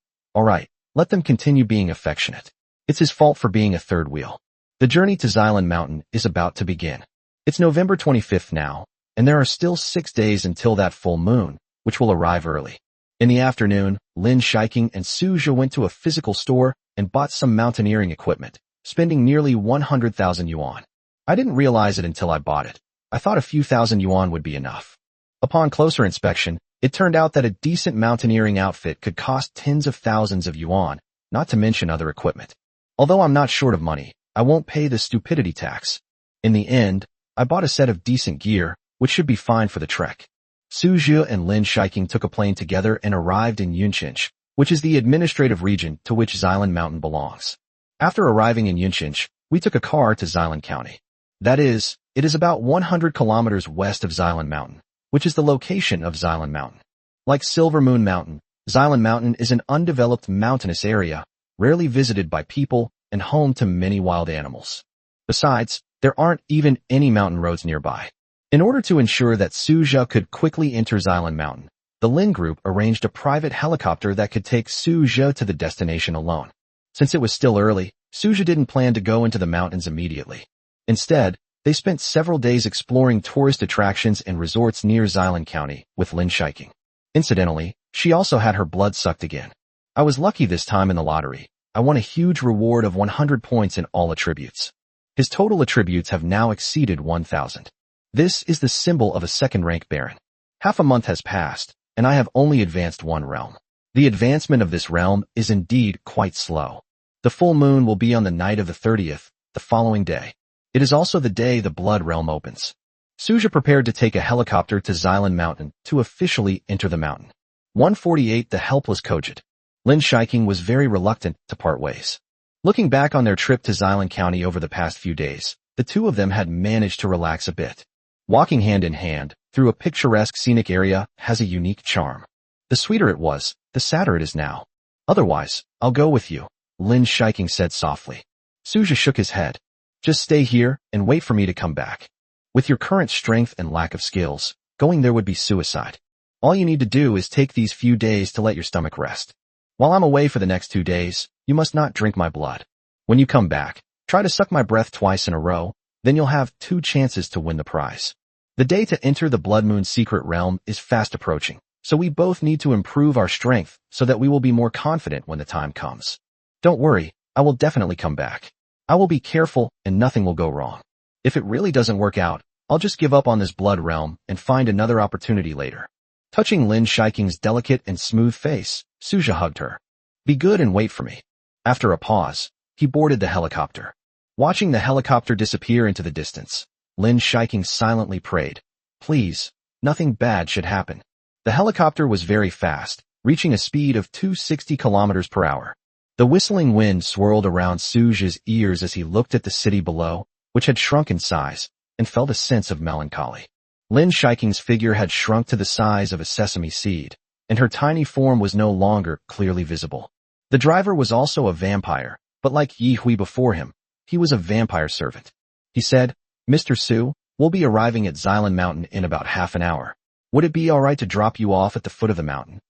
let them continue being affectionate. It's his fault for being a third wheel. The journey to Xylan Mountain is about to begin. It's November 25th now, and there are still 6 days until that full moon, which will arrive early. In the afternoon, Lin Shiking and Su Zhe went to a physical store and bought some mountaineering equipment, spending nearly 100,000 yuan. I didn't realize it until I bought it. I thought a few thousand yuan would be enough. Upon closer inspection, it turned out that a decent mountaineering outfit could cost tens of thousands of yuan, not to mention other equipment. Although I'm not short of money, I won't pay the stupidity tax. In the end, I bought a set of decent gear, which should be fine for the trek. Su Zhe and Lin Shiking took a plane together and arrived in Yunchinch, which is the administrative region to which Xilan Mountain belongs. After arriving in Yunchinch, we took a car to Xilan County. That is, it is about 100 kilometers west of Xilan Mountain, which is the location of Xilan Mountain. Like Silver Moon Mountain, Xilan Mountain is an undeveloped mountainous area, rarely visited by people and home to many wild animals. Besides, there aren't even any mountain roads nearby. In order to ensure that Su Zhe could quickly enter Xilan Mountain, the Lin Group arranged a private helicopter that could take Su Zhe to the destination alone. Since it was still early, Su Zhe didn't plan to go into the mountains immediately. Instead, they spent several days exploring tourist attractions and resorts near Xilan County with Lin Shiking. Incidentally, she also had her blood sucked again. I was lucky this time in the lottery. I won a huge reward of 100 points in all attributes. His total attributes have now exceeded 1,000. This is the symbol of a second-rank baron. Half a month has passed, and I have only advanced one realm. The advancement of this realm is indeed quite slow. The full moon will be on the night of the 30th, the following day. It is also the day the blood realm opens. Su Zhe prepared to take a helicopter to Xilan Mountain to officially enter the mountain. 148 The helpless Kojit. Lin Shiking was very reluctant to part ways. Looking back on their trip to Xilan County over the past few days, the two of them had managed to relax a bit. Walking hand in hand through a picturesque scenic area has a unique charm. The sweeter it was, the sadder it is now. Otherwise, I'll go with you, Lin Shiking said softly. Su Zhe shook his head. Just stay here and wait for me to come back. With your current strength and lack of skills, going there would be suicide. All you need to do is take these few days to let your stomach rest. While I'm away for the next 2 days, you must not drink my blood. When you come back, try to suck my breath twice in a row, then you'll have 2 chances to win the prize. The day to enter the Blood Moon secret realm is fast approaching, so we both need to improve our strength so that we will be more confident when the time comes. Don't worry, I will definitely come back. I will be careful and nothing will go wrong. If it really doesn't work out, I'll just give up on this blood realm and find another opportunity later. Touching Lin Shiking's delicate and smooth face, Su Zhe hugged her. Be good and wait for me. After a pause, he boarded the helicopter. Watching the helicopter disappear into the distance, Lin Shiking silently prayed. Please, nothing bad should happen. The helicopter was very fast, reaching a speed of 260 kilometers per hour. The whistling wind swirled around Su Zhe's ears as he looked at the city below, which had shrunk in size, and felt a sense of melancholy. Lin Shiking's figure had shrunk to the size of a sesame seed, and her tiny form was no longer clearly visible. The driver was also a vampire, but like Yi Hui before him, he was a vampire servant. He said, Mr. Su, we'll be arriving at Xilan Mountain in about half an hour. Would it be alright to drop you off at the foot of the mountain?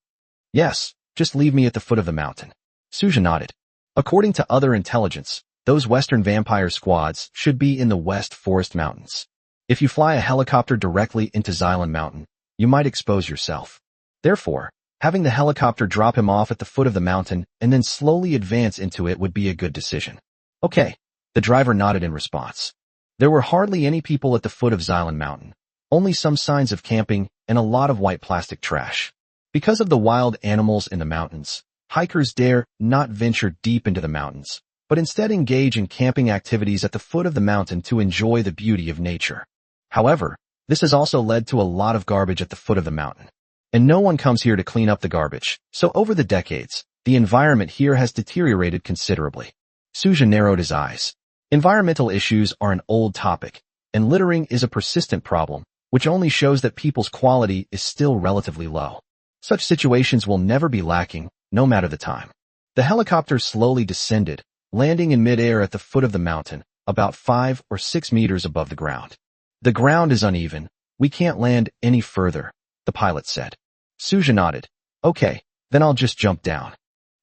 Yes, just leave me at the foot of the mountain. Su Zhe nodded. According to other intelligence, those western vampire squads should be in the West Forest Mountains. If you fly a helicopter directly into Xilan Mountain, you might expose yourself. Therefore, having the helicopter drop him off at the foot of the mountain and then slowly advance into it would be a good decision. Okay, the driver nodded in response. There were hardly any people at the foot of Xilan Mountain, only some signs of camping and a lot of white plastic trash. Because of the wild animals in the mountains, hikers dare not venture deep into the mountains, but instead engage in camping activities at the foot of the mountain to enjoy the beauty of nature. However, this has also led to a lot of garbage at the foot of the mountain. And no one comes here to clean up the garbage, so over the decades, the environment here has deteriorated considerably. Su Zhe narrowed his eyes. Environmental issues are an old topic, and littering is a persistent problem, which only shows that people's quality is still relatively low. Such situations will never be lacking, no matter the time. The helicopter slowly descended, landing in midair at the foot of the mountain, about 5 or 6 meters above the ground. The ground is uneven. We can't land any further, the pilot said. Su Zhe nodded. Okay, then I'll just jump down.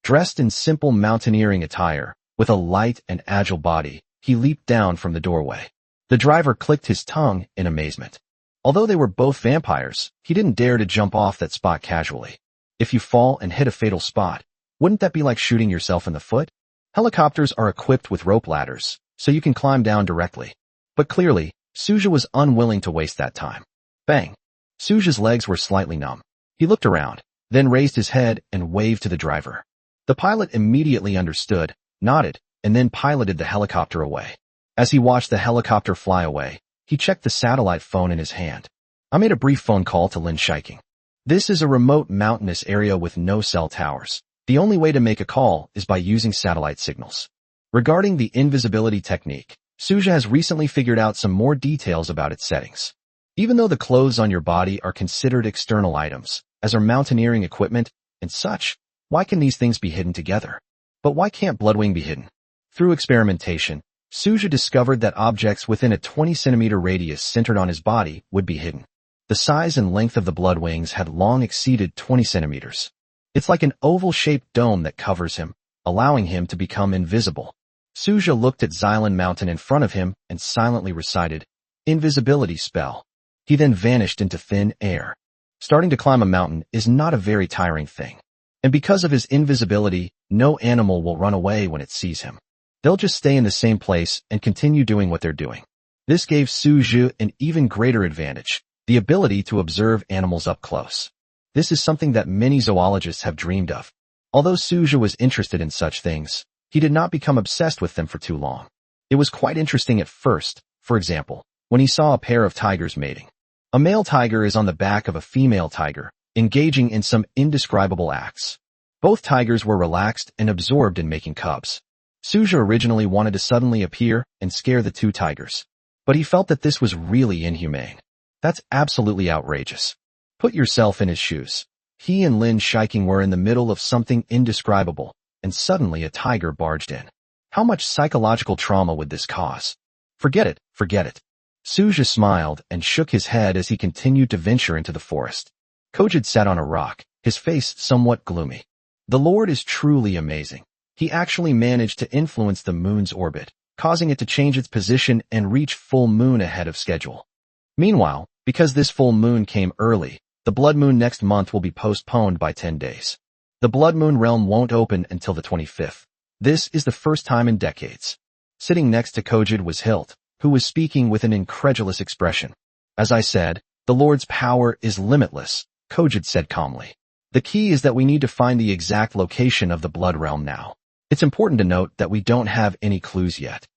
Dressed in simple mountaineering attire, with a light and agile body, he leaped down from the doorway. The driver clicked his tongue in amazement. Although they were both vampires, he didn't dare to jump off that spot casually. If you fall and hit a fatal spot, wouldn't that be like shooting yourself in the foot? Helicopters are equipped with rope ladders, so you can climb down directly. But clearly, Suja was unwilling to waste that time. Bang! Suja's legs were slightly numb. He looked around, then raised his head and waved to the driver. The pilot immediately understood, nodded, and then piloted the helicopter away. As he watched the helicopter fly away, he checked the satellite phone in his hand. I made a brief phone call to Lin Shiking. This is a remote mountainous area with no cell towers. The only way to make a call is by using satellite signals. Regarding the invisibility technique, Suja has recently figured out some more details about its settings. Even though the clothes on your body are considered external items, as are mountaineering equipment and such, why can these things be hidden together? But why can't Bloodwing be hidden? Through experimentation, Suja discovered that objects within a 20-centimeter radius centered on his body would be hidden. The size and length of the Bloodwings had long exceeded 20 centimeters. It's like an oval-shaped dome that covers him, allowing him to become invisible. Suja looked at Xylan Mountain in front of him and silently recited, "Invisibility spell." He then vanished into thin air. Starting to climb a mountain is not a very tiring thing. And because of his invisibility, no animal will run away when it sees him. They'll just stay in the same place and continue doing what they're doing. This gave Suja an even greater advantage, the ability to observe animals up close. This is something that many zoologists have dreamed of. Although Suja was interested in such things, he did not become obsessed with them for too long. It was quite interesting at first, for example, when he saw a pair of tigers mating. A male tiger is on the back of a female tiger, engaging in some indescribable acts. Both tigers were relaxed and absorbed in making cubs. Suja originally wanted to suddenly appear and scare the two tigers, but he felt that this was really inhumane. That's absolutely outrageous. Put yourself in his shoes. He and Lin Shiking were in the middle of something indescribable, and suddenly a tiger barged in. How much psychological trauma would this cause? Forget it, forget it. Suja smiled and shook his head as he continued to venture into the forest. Kojid sat on a rock, his face somewhat gloomy. The Lord is truly amazing. He actually managed to influence the moon's orbit, causing it to change its position and reach full moon ahead of schedule. Meanwhile, because this full moon came early, the blood moon next month will be postponed by 10 days. The blood moon realm won't open until the 25th. This is the first time in decades. Sitting next to Kojid was Hilt, who was speaking with an incredulous expression. As I said, the Lord's power is limitless, Kojid said calmly. The key is that we need to find the exact location of the blood realm now. It's important to note that we don't have any clues yet.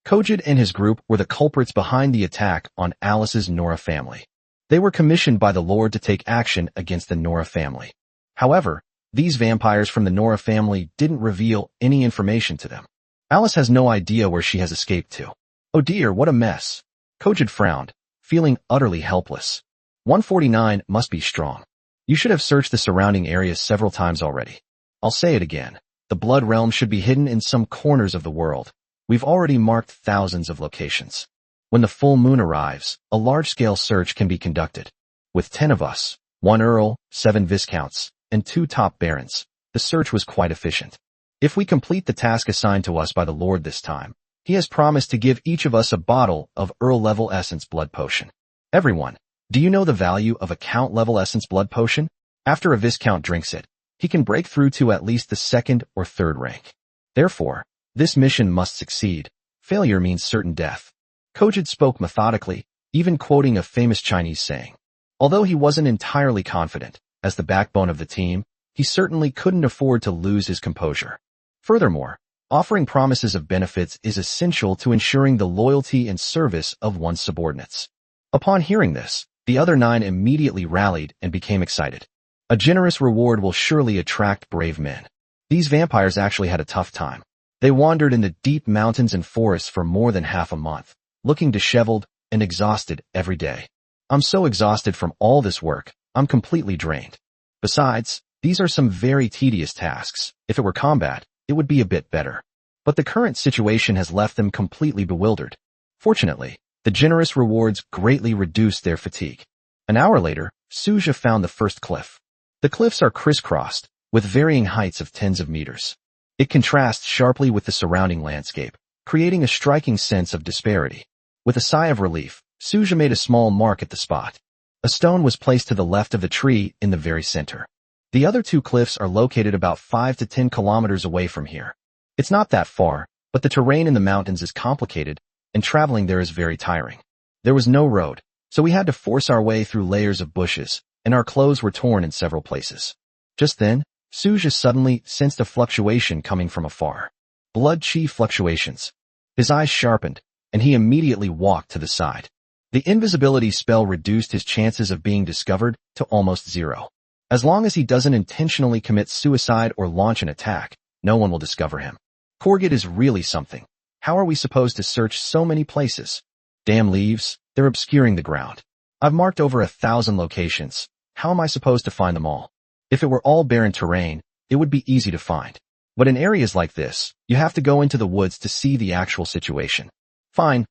Kojid and his group were the culprits behind the attack on Alice's Nora family. They were commissioned by the Lord to take action against the Nora family. However, these vampires from the Nora family didn't reveal any information to them. Alice has no idea where she has escaped to. Oh dear, what a mess. Kojid frowned, feeling utterly helpless. 149 must be strong. You should have searched the surrounding areas several times already. I'll say it again. The blood realm should be hidden in some corners of the world. We've already marked thousands of locations. When the full moon arrives, a large-scale search can be conducted. With 10 of us, 1 earl, 7 viscounts, and 2 top barons, the search was quite efficient. If we complete the task assigned to us by the Lord this time, he has promised to give each of us a bottle of Earl-level essence blood potion. Everyone, do you know the value of a Count-level essence blood potion? After a Viscount drinks it, he can break through to at least the 2nd or 3rd rank. Therefore, this mission must succeed. Failure means certain death. Kojid spoke methodically, even quoting a famous Chinese saying. Although he wasn't entirely confident, as the backbone of the team, he certainly couldn't afford to lose his composure. Furthermore, offering promises of benefits is essential to ensuring the loyalty and service of one's subordinates. Upon hearing this, the other 9 immediately rallied and became excited. A generous reward will surely attract brave men. These vampires actually had a tough time. They wandered in the deep mountains and forests for more than half a month, looking disheveled and exhausted every day. I'm so exhausted from all this work, I'm completely drained. Besides, these are some very tedious tasks. If it were combat, it would be a bit better. But the current situation has left them completely bewildered. Fortunately, the generous rewards greatly reduced their fatigue. An hour later, Suja found the first cliff. The cliffs are crisscrossed, with varying heights of tens of meters. It contrasts sharply with the surrounding landscape, creating a striking sense of disparity. With a sigh of relief, Suja made a small mark at the spot. A stone was placed to the left of the tree in the very center. The other two cliffs are located about 5 to 10 kilometers away from here. It's not that far, but the terrain in the mountains is complicated, and traveling there is very tiring. There was no road, so we had to force our way through layers of bushes, and our clothes were torn in several places. Just then, Suja suddenly sensed a fluctuation coming from afar. Blood chi fluctuations. His eyes sharpened, and he immediately walked to the side. The invisibility spell reduced his chances of being discovered to almost zero. As long as he doesn't intentionally commit suicide or launch an attack, no one will discover him. Korgid is really something. How are we supposed to search so many places? Damn leaves, they're obscuring the ground. I've marked over 1,000 locations. How am I supposed to find them all? If it were all barren terrain, it would be easy to find. But in areas like this, you have to go into the woods to see the actual situation. Fine,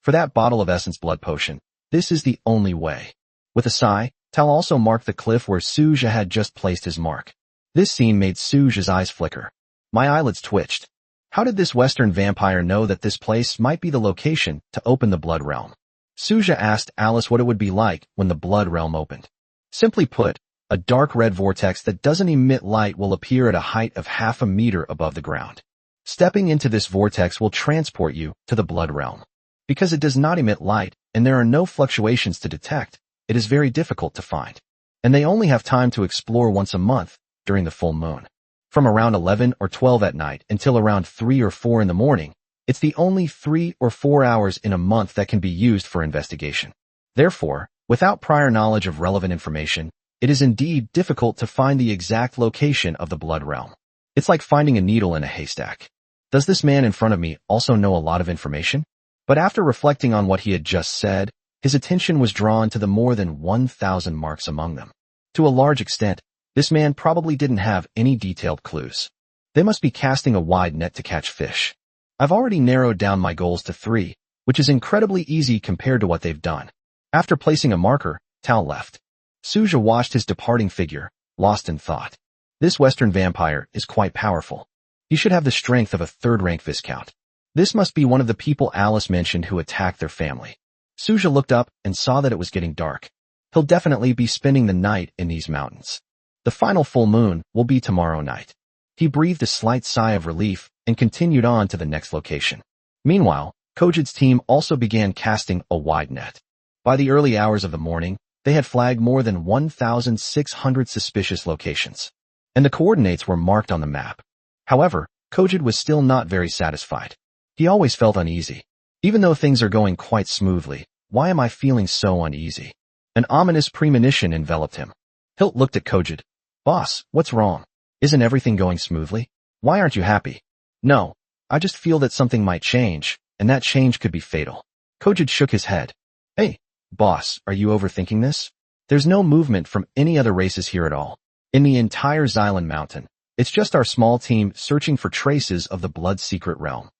for that bottle of essence blood potion, this is the only way. With a sigh, Tal also marked the cliff where Suja had just placed his mark. This scene made Suja's eyes flicker. My eyelids twitched. How did this Western vampire know that this place might be the location to open the Blood Realm? Suja asked Alice what it would be like when the Blood Realm opened. Simply put, a dark red vortex that doesn't emit light will appear at a height of half a meter above the ground. Stepping into this vortex will transport you to the Blood Realm. Because it does not emit light and there are no fluctuations to detect, it is very difficult to find. And they only have time to explore once a month during the full moon. From around 11 or 12 at night until around 3 or 4 in the morning, it's the only 3 or 4 hours in a month that can be used for investigation. Therefore, without prior knowledge of relevant information, it is indeed difficult to find the exact location of the Blood Realm. It's like finding a needle in a haystack. Does this man in front of me also know a lot of information? But after reflecting on what he had just said, his attention was drawn to the more than 1,000 marks among them. To a large extent, this man probably didn't have any detailed clues. They must be casting a wide net to catch fish. I've already narrowed down my goals to 3, which is incredibly easy compared to what they've done. After placing a marker, Tal left. Suja watched his departing figure, lost in thought. This Western vampire is quite powerful. He should have the strength of a third-rank viscount. This must be one of the people Alice mentioned who attacked their family. Suja looked up and saw that it was getting dark. He'll definitely be spending the night in these mountains. The final full moon will be tomorrow night. He breathed a slight sigh of relief and continued on to the next location. Meanwhile, Kojid's team also began casting a wide net. By the early hours of the morning, they had flagged more than 1,600 suspicious locations, and the coordinates were marked on the map. However, Kojid was still not very satisfied. He always felt uneasy. Even though things are going quite smoothly, why am I feeling so uneasy? An ominous premonition enveloped him. Hilt looked at Kojid. Boss, what's wrong? Isn't everything going smoothly? Why aren't you happy? No, I just feel that something might change, and that change could be fatal. Kojid shook his head. Hey, boss, are you overthinking this? There's no movement from any other races here at all. In the entire Xylan Mountain, it's just our small team searching for traces of the Blood Secret Realm.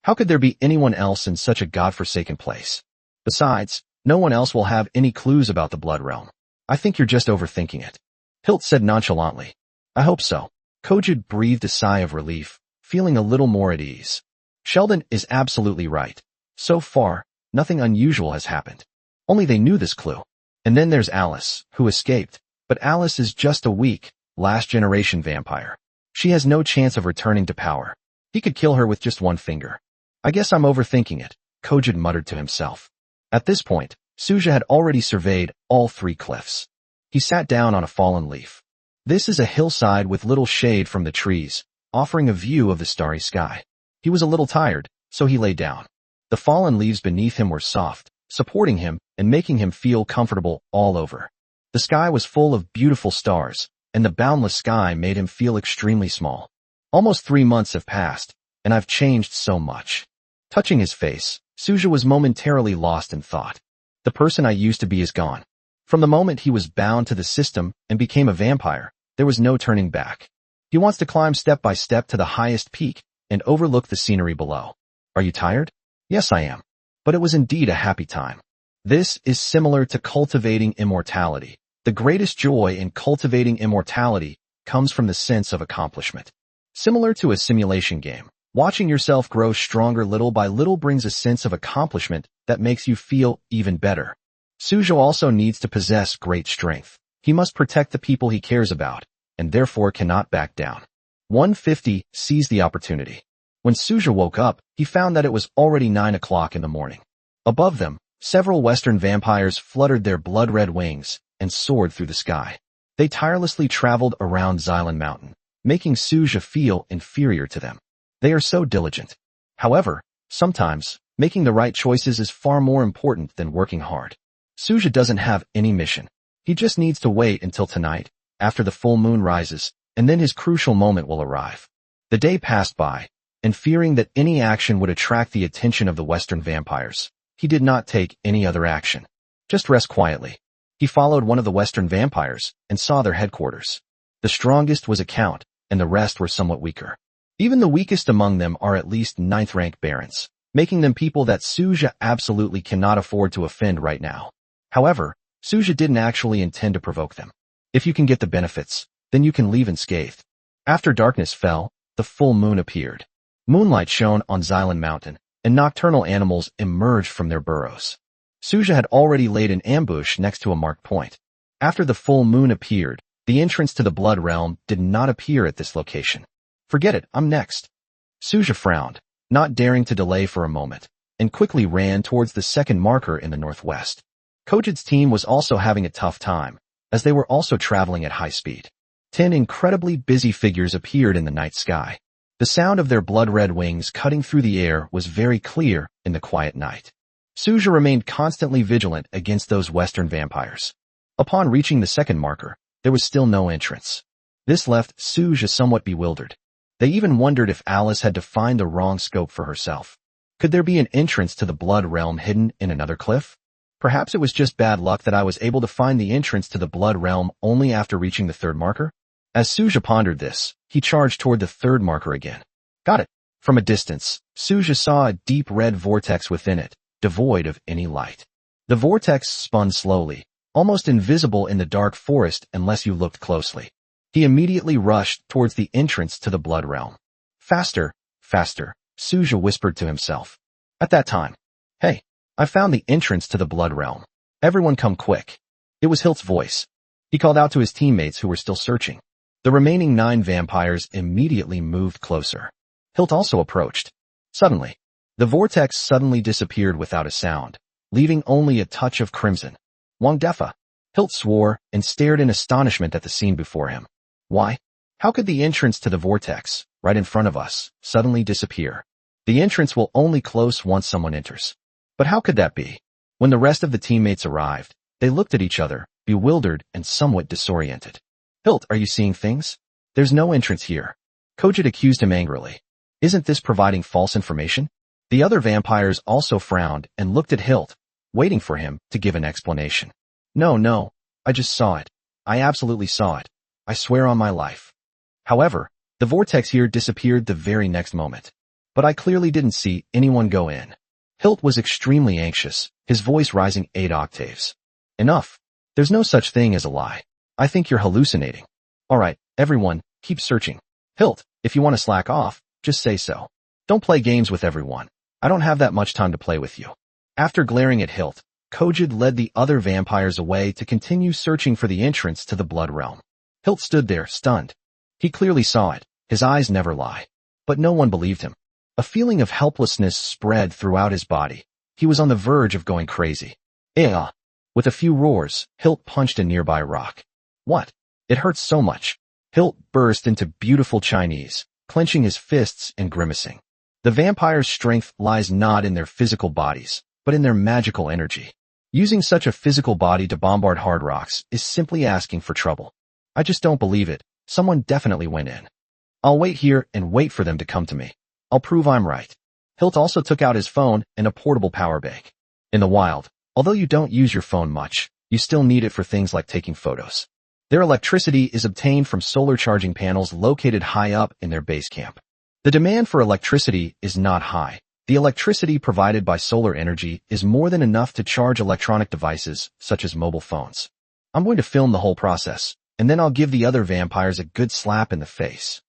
How could there be anyone else in such a godforsaken place? Besides, no one else will have any clues about the Blood Realm. I think you're just overthinking it. Hilt said nonchalantly. I hope so. Kojid breathed a sigh of relief, feeling a little more at ease. Sheldon is absolutely right. So far, nothing unusual has happened. Only they knew this clue. And then there's Alice, who escaped. But Alice is just a weak, last-generation vampire. She has no chance of returning to power. He could kill her with just one finger. I guess I'm overthinking it, Kojid muttered to himself. At this point, Suja had already surveyed all 3 cliffs. He sat down on a fallen leaf. This is a hillside with little shade from the trees, offering a view of the starry sky. He was a little tired, so he lay down. The fallen leaves beneath him were soft, supporting him and making him feel comfortable all over. The sky was full of beautiful stars, and the boundless sky made him feel extremely small. Almost 3 months have passed, and I've changed so much. Touching his face, Suja was momentarily lost in thought. The person I used to be is gone. From the moment he was bound to the system and became a vampire, there was no turning back. He wants to climb step by step to the highest peak and overlook the scenery below. Are you tired? Yes, I am. But it was indeed a happy time. This is similar to cultivating immortality. The greatest joy in cultivating immortality comes from the sense of accomplishment. Similar to a simulation game, Watching yourself grow stronger little by little brings a sense of accomplishment that makes you feel even better. Suja also needs to possess great strength. He must protect the people he cares about, and therefore cannot back down. 150 seized the opportunity. When Suja woke up, he found that it was already 9 o'clock in the morning. Above them, several western vampires fluttered their blood-red wings and soared through the sky. They tirelessly traveled around Xylan Mountain, making Suja feel inferior to them. They are so diligent. However, sometimes, making the right choices is far more important than working hard. Suja doesn't have any mission. He just needs to wait until tonight, after the full moon rises, and then his crucial moment will arrive. The day passed by, and fearing that any action would attract the attention of the western vampires, he did not take any other action. Just rest quietly. He followed one of the western vampires and saw their headquarters. The strongest was a count, and the rest were somewhat weaker. Even the weakest among them are at least 9th-rank barons, making them people that Suja absolutely cannot afford to offend right now. However, Suja didn't actually intend to provoke them. If you can get the benefits, then you can leave unscathed. After darkness fell, the full moon appeared. Moonlight shone on Xylan Mountain, and nocturnal animals emerged from their burrows. Suja had already laid an ambush next to a marked point. After the full moon appeared, the entrance to the Blood Realm did not appear at this location. Forget it, I'm next. Suja frowned, not daring to delay for a moment, and quickly ran towards the second marker in the northwest. Kojid's team was also having a tough time, as they were also traveling at high speed. 10 incredibly busy figures appeared in the night sky. The sound of their blood-red wings cutting through the air was very clear in the quiet night. Suja remained constantly vigilant against those western vampires. Upon reaching the second marker, there was still no entrance. This left Suja somewhat bewildered. They even wondered if Alice had defined the wrong scope for herself. Could there be an entrance to the Blood Realm hidden in another cliff? Perhaps it was just bad luck that I was able to find the entrance to the Blood Realm only after reaching the third marker? As Suja pondered this, he charged toward the third marker again. Got it. From a distance, Suja saw a deep red vortex within it, devoid of any light. The vortex spun slowly, almost invisible in the dark forest unless you looked closely. He immediately rushed towards the entrance to the Blood Realm. Faster, faster, Suja whispered to himself. At that time, hey, I found the entrance to the Blood Realm. Everyone come quick. It was Hilt's voice. He called out to his teammates who were still searching. The remaining 9 vampires immediately moved closer. Hilt also approached. Suddenly, the vortex suddenly disappeared without a sound, leaving only a touch of crimson. Wangdefa. Hilt swore and stared in astonishment at the scene before him. Why? How could the entrance to the vortex, right in front of us, suddenly disappear? The entrance will only close once someone enters. But how could that be? When the rest of the teammates arrived, they looked at each other, bewildered and somewhat disoriented. Hilt, are you seeing things? There's no entrance here. Kojid accused him angrily. Isn't this providing false information? The other vampires also frowned and looked at Hilt, waiting for him to give an explanation. No, I just saw it. I absolutely saw it. I swear on my life. However, the vortex here disappeared the very next moment. But I clearly didn't see anyone go in. Hilt was extremely anxious, his voice rising 8 octaves. Enough. There's no such thing as a lie. I think you're hallucinating. Alright, everyone, keep searching. Hilt, if you want to slack off, just say so. Don't play games with everyone. I don't have that much time to play with you. After glaring at Hilt, Kojid led the other vampires away to continue searching for the entrance to the Blood Realm. Hilt stood there, stunned. He clearly saw it. His eyes never lie. But no one believed him. A feeling of helplessness spread throughout his body. He was on the verge of going crazy. "Ea!" With a few roars, Hilt punched a nearby rock. What? It hurts so much. Hilt burst into beautiful Chinese, clenching his fists and grimacing. The vampire's strength lies not in their physical bodies, but in their magical energy. Using such a physical body to bombard hard rocks is simply asking for trouble. I just don't believe it. Someone definitely went in. I'll wait here and wait for them to come to me. I'll prove I'm right. Hilt also took out his phone and a portable power bank. In the wild, although you don't use your phone much, you still need it for things like taking photos. Their electricity is obtained from solar charging panels located high up in their base camp. The demand for electricity is not high. The electricity provided by solar energy is more than enough to charge electronic devices, such as mobile phones. I'm going to film the whole process, and then I'll give the other vampires a good slap in the face.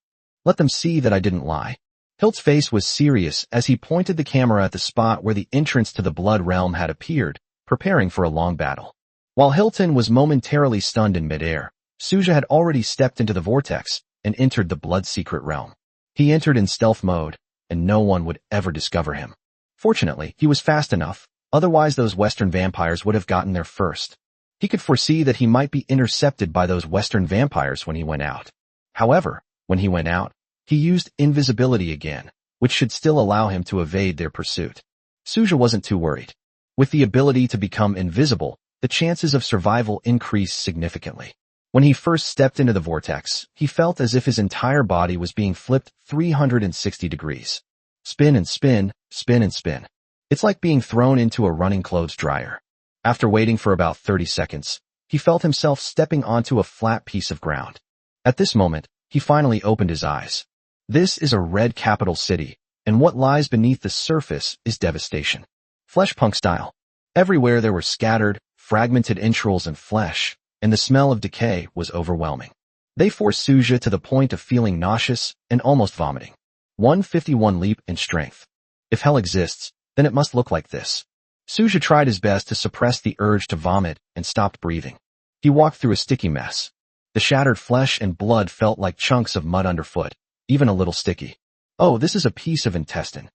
Let them see that I didn't lie. Hilt's face was serious as he pointed the camera at the spot where the entrance to the Blood Realm had appeared, preparing for a long battle. While Hilton was momentarily stunned in midair, Suja had already stepped into the vortex and entered the Blood Secret Realm. He entered in stealth mode, and no one would ever discover him. Fortunately, he was fast enough, otherwise those Western vampires would have gotten there first. He could foresee that he might be intercepted by those Western vampires when he went out. However, when he went out, he used invisibility again, which should still allow him to evade their pursuit. Suja wasn't too worried. With the ability to become invisible, the chances of survival increased significantly. When he first stepped into the vortex, he felt as if his entire body was being flipped 360 degrees. Spin and spin, spin and spin. It's like being thrown into a running clothes dryer. After waiting for about 30 seconds, he felt himself stepping onto a flat piece of ground. At this moment, he finally opened his eyes. This is a red capital city, and what lies beneath the surface is devastation. Fleshpunk style. Everywhere there were scattered, fragmented entrails and flesh, and the smell of decay was overwhelming. They forced Suja to the point of feeling nauseous and almost vomiting. 151 leap in strength. If hell exists, then it must look like this. Suja tried his best to suppress the urge to vomit and stopped breathing. He walked through a sticky mess. The shattered flesh and blood felt like chunks of mud underfoot, even a little sticky. Oh, this is a piece of intestine.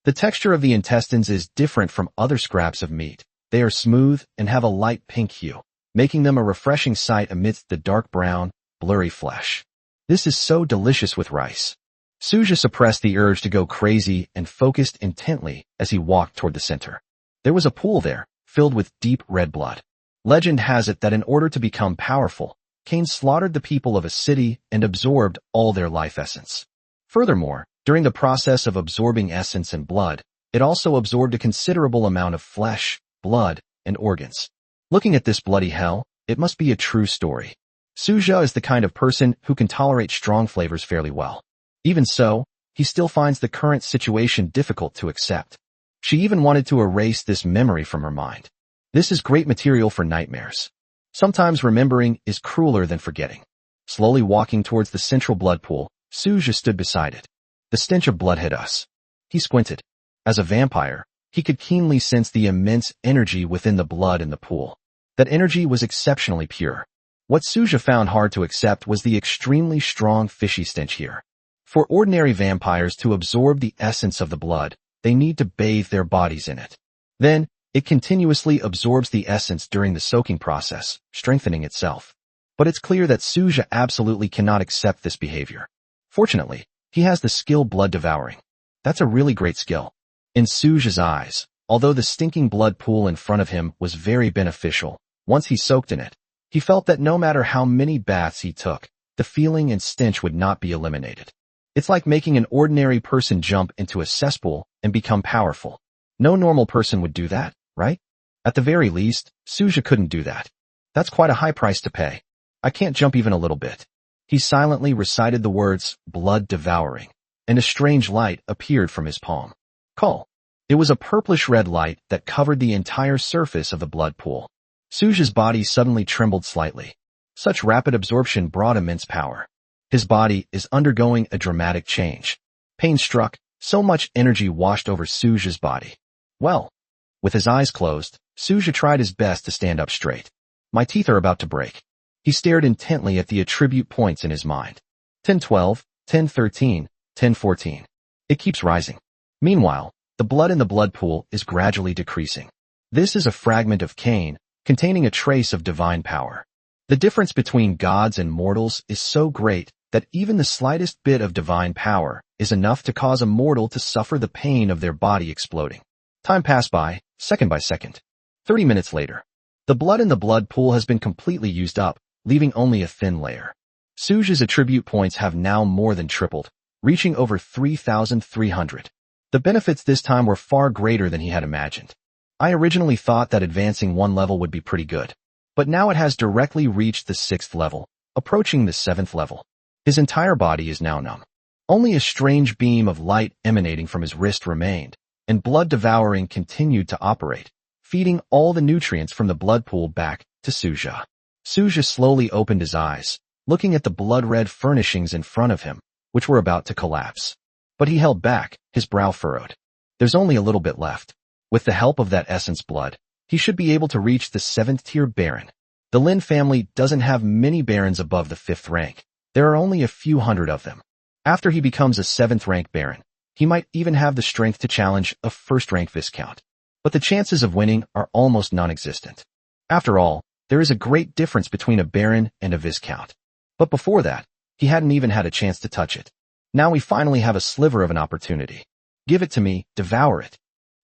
The texture of the intestines is different from other scraps of meat. They are smooth and have a light pink hue, making them a refreshing sight amidst the dark brown, blurry flesh. This is so delicious with rice. Suja suppressed the urge to go crazy and focused intently as he walked toward the center. There was a pool there, filled with deep red blood. Legend has it that in order to become powerful, Cain slaughtered the people of a city and absorbed all their life essence. Furthermore, during the process of absorbing essence and blood, it also absorbed a considerable amount of flesh, blood, and organs. Looking at this bloody hell, it must be a true story. Suja is the kind of person who can tolerate strong flavors fairly well. Even so, he still finds the current situation difficult to accept. She even wanted to erase this memory from her mind. This is great material for nightmares. Sometimes remembering is crueler than forgetting. Slowly walking towards the central blood pool, Suja stood beside it. The stench of blood hit us. He squinted. As a vampire, he could keenly sense the immense energy within the blood in the pool. That energy was exceptionally pure. What Suja found hard to accept was the extremely strong fishy stench here. For ordinary vampires to absorb the essence of the blood, they need to bathe their bodies in it. Then, it continuously absorbs the essence during the soaking process, strengthening itself. But it's clear that Suja absolutely cannot accept this behavior. Fortunately, he has the skill blood devouring. That's a really great skill. In Suja's eyes, although the stinking blood pool in front of him was very beneficial, once he soaked in it, he felt that no matter how many baths he took, the feeling and stench would not be eliminated. It's like making an ordinary person jump into a cesspool and become powerful. No normal person would do that, right? At the very least, Suja couldn't do that. That's quite a high price to pay. I can't jump even a little bit. He silently recited the words, blood devouring, and a strange light appeared from his palm. Call. It was a purplish-red light that covered the entire surface of the blood pool. Suja's body suddenly trembled slightly. Such rapid absorption brought immense power. His body is undergoing a dramatic change. Pain struck, so much energy washed over Suja's body. Well, with his eyes closed, Suja tried his best to stand up straight. My teeth are about to break. He stared intently at the attribute points in his mind. 1012, 1013, 1014. It keeps rising. Meanwhile, the blood in the blood pool is gradually decreasing. This is a fragment of Cain, containing a trace of divine power. The difference between gods and mortals is so great that even the slightest bit of divine power is enough to cause a mortal to suffer the pain of their body exploding. Time passed by, second by second. 30 minutes later. The blood in the blood pool has been completely used up, leaving only a thin layer. Suja's attribute points have now more than tripled, reaching over 3,300. The benefits this time were far greater than he had imagined. I originally thought that advancing one level would be pretty good, but now it has directly reached the 6th level, approaching the 7th level. His entire body is now numb. Only a strange beam of light emanating from his wrist remained, and blood devouring continued to operate, feeding all the nutrients from the blood pool back to Suja. Suja slowly opened his eyes, looking at the blood-red furnishings in front of him, which were about to collapse. But he held back, his brow furrowed. There's only a little bit left. With the help of that essence blood, he should be able to reach the 7th tier Baron. The Lin family doesn't have many Barons above the 5th rank. There are only a few hundred of them. After he becomes a 7th rank Baron, he might even have the strength to challenge a 1st rank Viscount. But the chances of winning are almost non-existent. After all, there is a great difference between a Baron and a Viscount. But before that, he hadn't even had a chance to touch it. Now we finally have a sliver of an opportunity. Give it to me, devour it.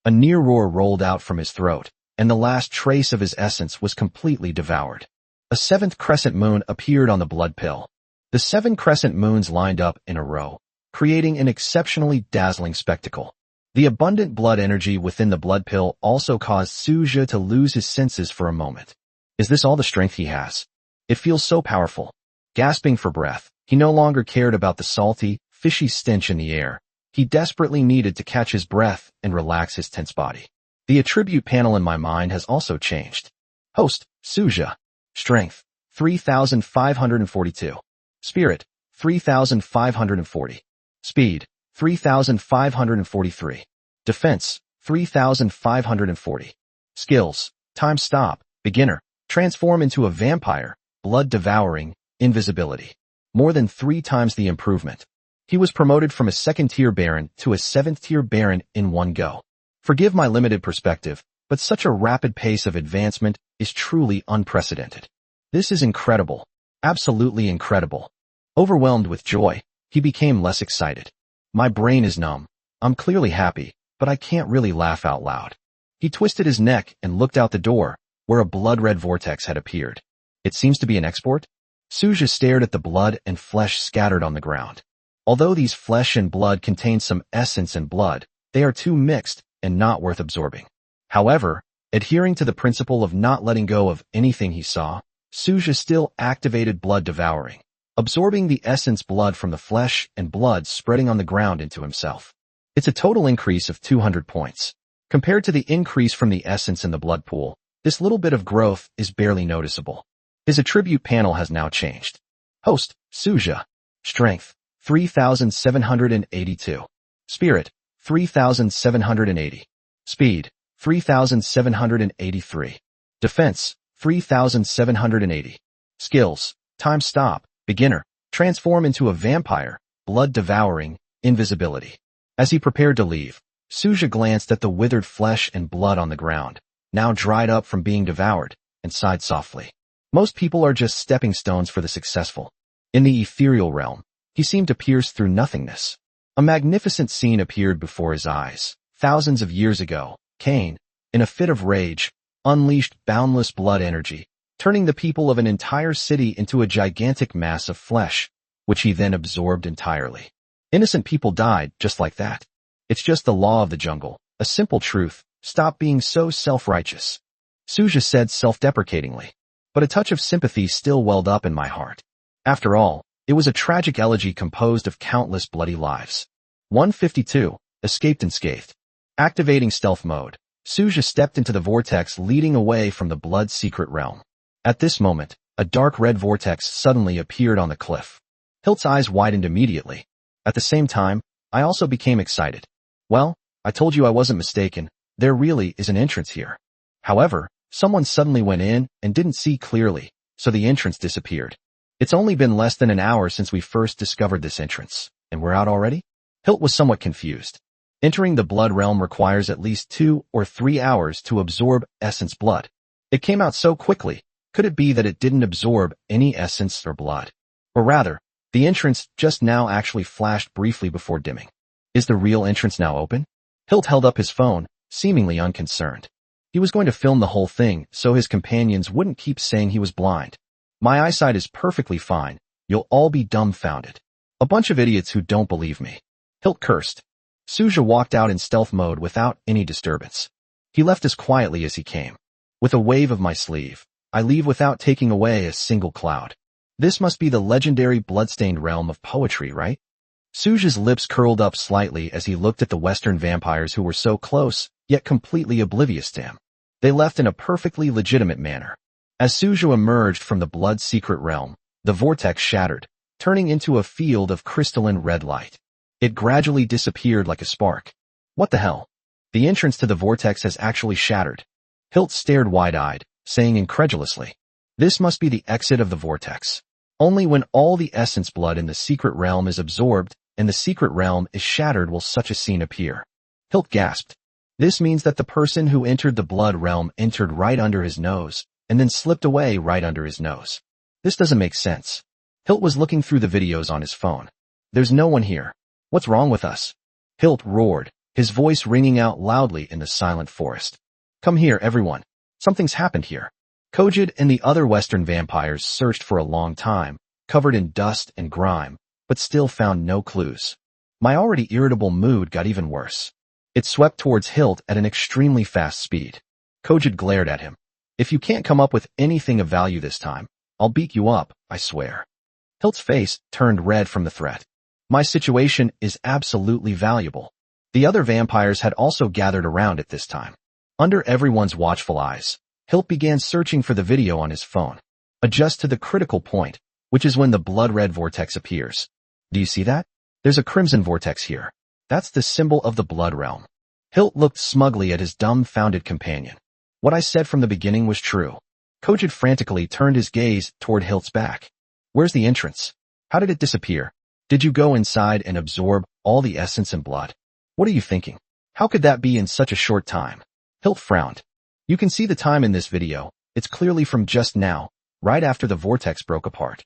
A near roar rolled out from his throat, and the last trace of his essence was completely devoured. A 7th crescent moon appeared on the blood pill. The 7 crescent moons lined up in a row, creating an exceptionally dazzling spectacle. The abundant blood energy within the blood pill also caused Suja to lose his senses for a moment. Is this all the strength he has? It feels so powerful. Gasping for breath, he no longer cared about the salty, fishy stench in the air. He desperately needed to catch his breath and relax his tense body. The attribute panel in my mind has also changed. Host, Suja. Strength, 3,542. Spirit, 3,540. Speed, 3,543. Defense, 3,540. Skills, time stop, beginner, transform into a vampire, blood devouring, invisibility. More than 3 times the improvement. He was promoted from a 2nd tier Baron to a 7th tier Baron in one go. Forgive my limited perspective, but such a rapid pace of advancement is truly unprecedented. This is incredible. Absolutely incredible. Overwhelmed with joy, he became less excited. My brain is numb. I'm clearly happy, but I can't really laugh out loud. He twisted his neck and looked out the door, where a blood-red vortex had appeared. It seems to be an export? Suja stared at the blood and flesh scattered on the ground. Although these flesh and blood contain some essence and blood, they are too mixed and not worth absorbing. However, adhering to the principle of not letting go of anything he saw, Suja still activated blood devouring, absorbing the essence blood from the flesh and blood spreading on the ground into himself. It's a total increase of 200 points. Compared to the increase from the essence in the blood pool, this little bit of growth is barely noticeable. His attribute panel has now changed. Host, Suja. Strength, 3,782. Spirit, 3,780. Speed, 3,783. Defense, 3,780. Skills, time stop, beginner, transform into a vampire, blood devouring, invisibility. As he prepared to leave, Suja glanced at the withered flesh and blood on the ground, now dried up from being devoured, and sighed softly. Most people are just stepping stones for the successful. In the ethereal realm, he seemed to pierce through nothingness. A magnificent scene appeared before his eyes. Thousands of years ago, Cain, in a fit of rage, unleashed boundless blood energy, turning the people of an entire city into a gigantic mass of flesh, which he then absorbed entirely. Innocent people died just like that. It's just the law of the jungle, a simple truth. Stop being so self-righteous. Suja said self-deprecatingly, but a touch of sympathy still welled up in my heart. After all, it was a tragic elegy composed of countless bloody lives. 152, escaped unscathed. Activating stealth mode, Suja stepped into the vortex leading away from the blood secret realm. At this moment, a dark red vortex suddenly appeared on the cliff. Hilt's eyes widened immediately. At the same time, I also became excited. Well, I told you I wasn't mistaken. There really is an entrance here. However, someone suddenly went in and didn't see clearly, so the entrance disappeared. It's only been less than an hour since we first discovered this entrance, and we're out already? Hilt was somewhat confused. Entering the blood realm requires at least 2 or 3 hours to absorb essence blood. It came out so quickly. Could it be that it didn't absorb any essence or blood? Or rather, the entrance just now actually flashed briefly before dimming. Is the real entrance now open? Hilt held up his phone, seemingly unconcerned. He was going to film the whole thing so his companions wouldn't keep saying he was blind. My eyesight is perfectly fine. You'll all be dumbfounded. A bunch of idiots who don't believe me. Hilt cursed. Suja walked out in stealth mode without any disturbance. He left as quietly as he came. With a wave of my sleeve, I leave without taking away a single cloud. This must be the legendary bloodstained realm of poetry, right? Suja's lips curled up slightly as he looked at the Western vampires who were so close, yet completely oblivious to him. They left in a perfectly legitimate manner. As Suja emerged from the blood secret realm, the vortex shattered, turning into a field of crystalline red light. It gradually disappeared like a spark. What the hell? The entrance to the vortex has actually shattered. Hilt stared wide-eyed, saying incredulously, "This must be the exit of the vortex. Only when all the essence blood in the secret realm is absorbed and the secret realm is shattered will such a scene appear." Hilt gasped. This means that the person who entered the blood realm entered right under his nose, and then slipped away right under his nose. This doesn't make sense. Hilt was looking through the videos on his phone. "There's no one here. What's wrong with us?" Hilt roared, his voice ringing out loudly in the silent forest. "Come here, everyone. Something's happened here." Kojid and the other Western vampires searched for a long time, covered in dust and grime, but still found no clues. My already irritable mood got even worse. It swept towards Hilt at an extremely fast speed. Kojid glared at him. "If you can't come up with anything of value this time, I'll beat you up, I swear." Hilt's face turned red from the threat. "My situation is absolutely valuable." The other vampires had also gathered around at this time. Under everyone's watchful eyes, Hilt began searching for the video on his phone. Adjust to the critical point, which is when the blood-red vortex appears. Do you see that? There's a crimson vortex here. That's the symbol of the blood realm. Hilt looked smugly at his dumbfounded companion. What I said from the beginning was true. Kojid frantically turned his gaze toward Hilt's back. "Where's the entrance? How did it disappear? Did you go inside and absorb all the essence and blood? What are you thinking? How could that be in such a short time?" Hilt frowned. "You can see the time in this video. It's clearly from just now, right after the vortex broke apart."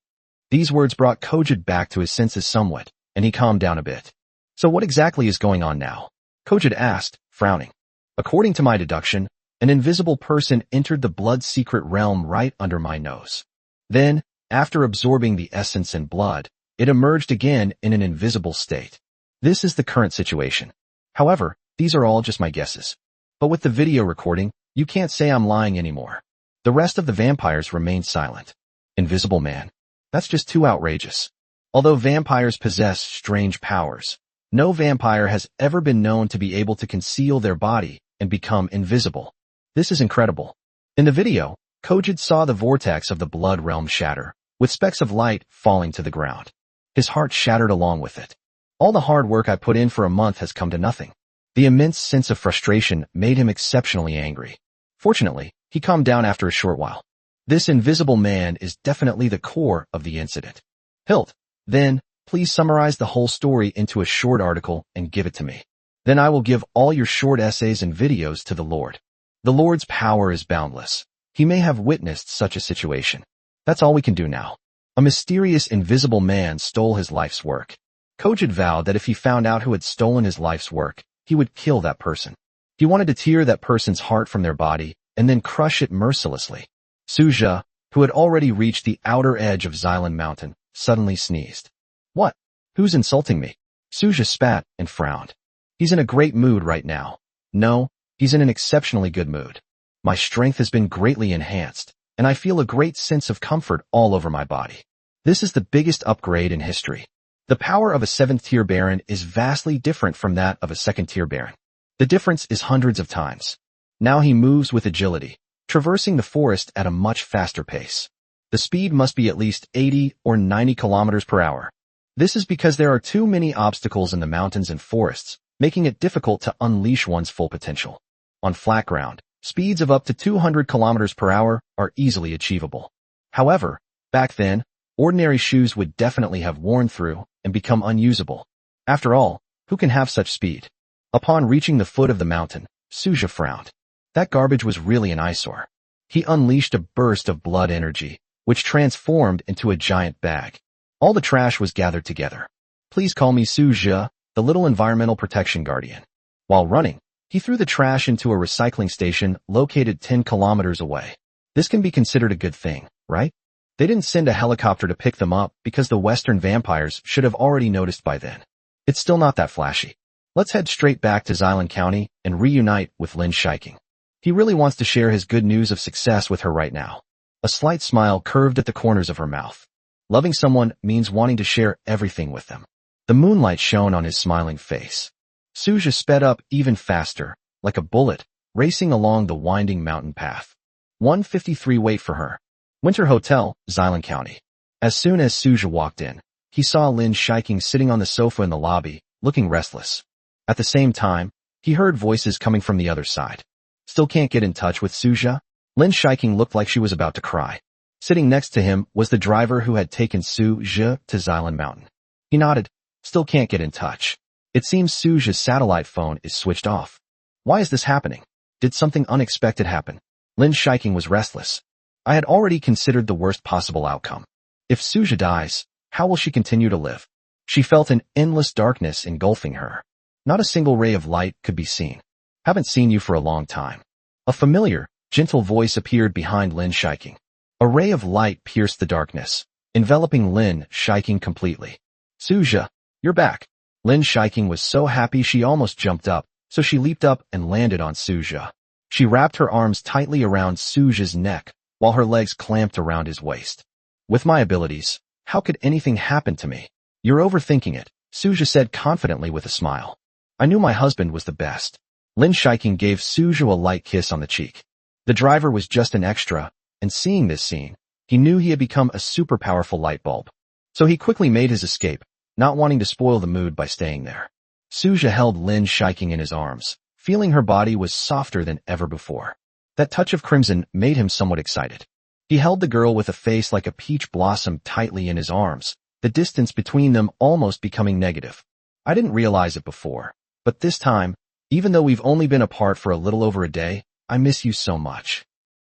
These words brought Kojid back to his senses somewhat, and he calmed down a bit. "So what exactly is going on now?" Kojid asked, frowning. "According to my deduction, an invisible person entered the blood secret realm right under my nose. Then, after absorbing the essence and blood, it emerged again in an invisible state. This is the current situation. However, these are all just my guesses. But with the video recording, you can't say I'm lying anymore." The rest of the vampires remained silent. Invisible man. That's just too outrageous. Although vampires possess strange powers, no vampire has ever been known to be able to conceal their body and become invisible. This is incredible. In the video, Kojid saw the vortex of the blood realm shatter, with specks of light falling to the ground. His heart shattered along with it. All the hard work I put in for a month has come to nothing. The immense sense of frustration made him exceptionally angry. Fortunately, he calmed down after a short while. This invisible man is definitely the core of the incident. Hilt, then, please summarize the whole story into a short article and give it to me. Then I will give all your short essays and videos to the Lord. The Lord's power is boundless. He may have witnessed such a situation. That's all we can do now. A mysterious invisible man stole his life's work. Kojid vowed that if he found out who had stolen his life's work, he would kill that person. He wanted to tear that person's heart from their body and then crush it mercilessly. Suja, who had already reached the outer edge of Xylan Mountain, suddenly sneezed. "What? Who's insulting me?" Suja spat and frowned. "He's in a great mood right now." "No, he's in an exceptionally good mood. My strength has been greatly enhanced, and I feel a great sense of comfort all over my body. This is the biggest upgrade in history. The power of a 7th-tier Baron is vastly different from that of a 2nd-tier Baron. The difference is hundreds of times. Now he moves with agility, traversing the forest at a much faster pace. The speed must be at least 80 or 90 kilometers per hour. This is because there are too many obstacles in the mountains and forests, making it difficult to unleash one's full potential. On flat ground, speeds of up to 200 kilometers per hour are easily achievable. However, back then, ordinary shoes would definitely have worn through and become unusable. After all, who can have such speed? Upon reaching the foot of the mountain, Suja frowned. That garbage was really an eyesore. He unleashed a burst of blood energy, which transformed into a giant bag. All the trash was gathered together. "Please call me Suja, the little environmental protection guardian." While running, he threw the trash into a recycling station located 10 kilometers away. This can be considered a good thing, right? They didn't send a helicopter to pick them up because the Western vampires should have already noticed by then. It's still not that flashy. Let's head straight back to Xylan County and reunite with Lin Shiking. He really wants to share his good news of success with her right now. A slight smile curved at the corners of her mouth. Loving someone means wanting to share everything with them. The moonlight shone on his smiling face. Suja sped up even faster, like a bullet, racing along the winding mountain path. 153 wait for her. Winter Hotel, Xylan County. As soon as Suja walked in, he saw Lin Shiking sitting on the sofa in the lobby, looking restless. At the same time, he heard voices coming from the other side. Still can't get in touch with Suja? Lin Shiking looked like she was about to cry. Sitting next to him was the driver who had taken Suja to Xilan Mountain. He nodded. Still can't get in touch. It seems Suja's satellite phone is switched off. Why is this happening? Did something unexpected happen? Lin Shiking was restless. I had already considered the worst possible outcome. If Suja dies, how will she continue to live? She felt an endless darkness engulfing her. Not a single ray of light could be seen. Haven't seen you for a long time. A familiar, gentle voice appeared behind Lin Shiking. A ray of light pierced the darkness, enveloping Lin Shiking completely. Suja, you're back. Lin Shiking was so happy she almost jumped up, so she leaped up and landed on Suja. She wrapped her arms tightly around Suja's neck, while her legs clamped around his waist. With my abilities, how could anything happen to me? You're overthinking it, Suja said confidently with a smile. I knew my husband was the best. Lin Shiking gave Suja a light kiss on the cheek. The driver was just an extra, and seeing this scene, he knew he had become a super powerful light bulb. So he quickly made his escape, not wanting to spoil the mood by staying there. Suja held Lin Shiking in his arms, feeling her body was softer than ever before. That touch of crimson made him somewhat excited. He held the girl with a face like a peach blossom tightly in his arms, the distance between them almost becoming negative. I didn't realize it before, but this time, even though we've only been apart for a little over a day, I miss you so much.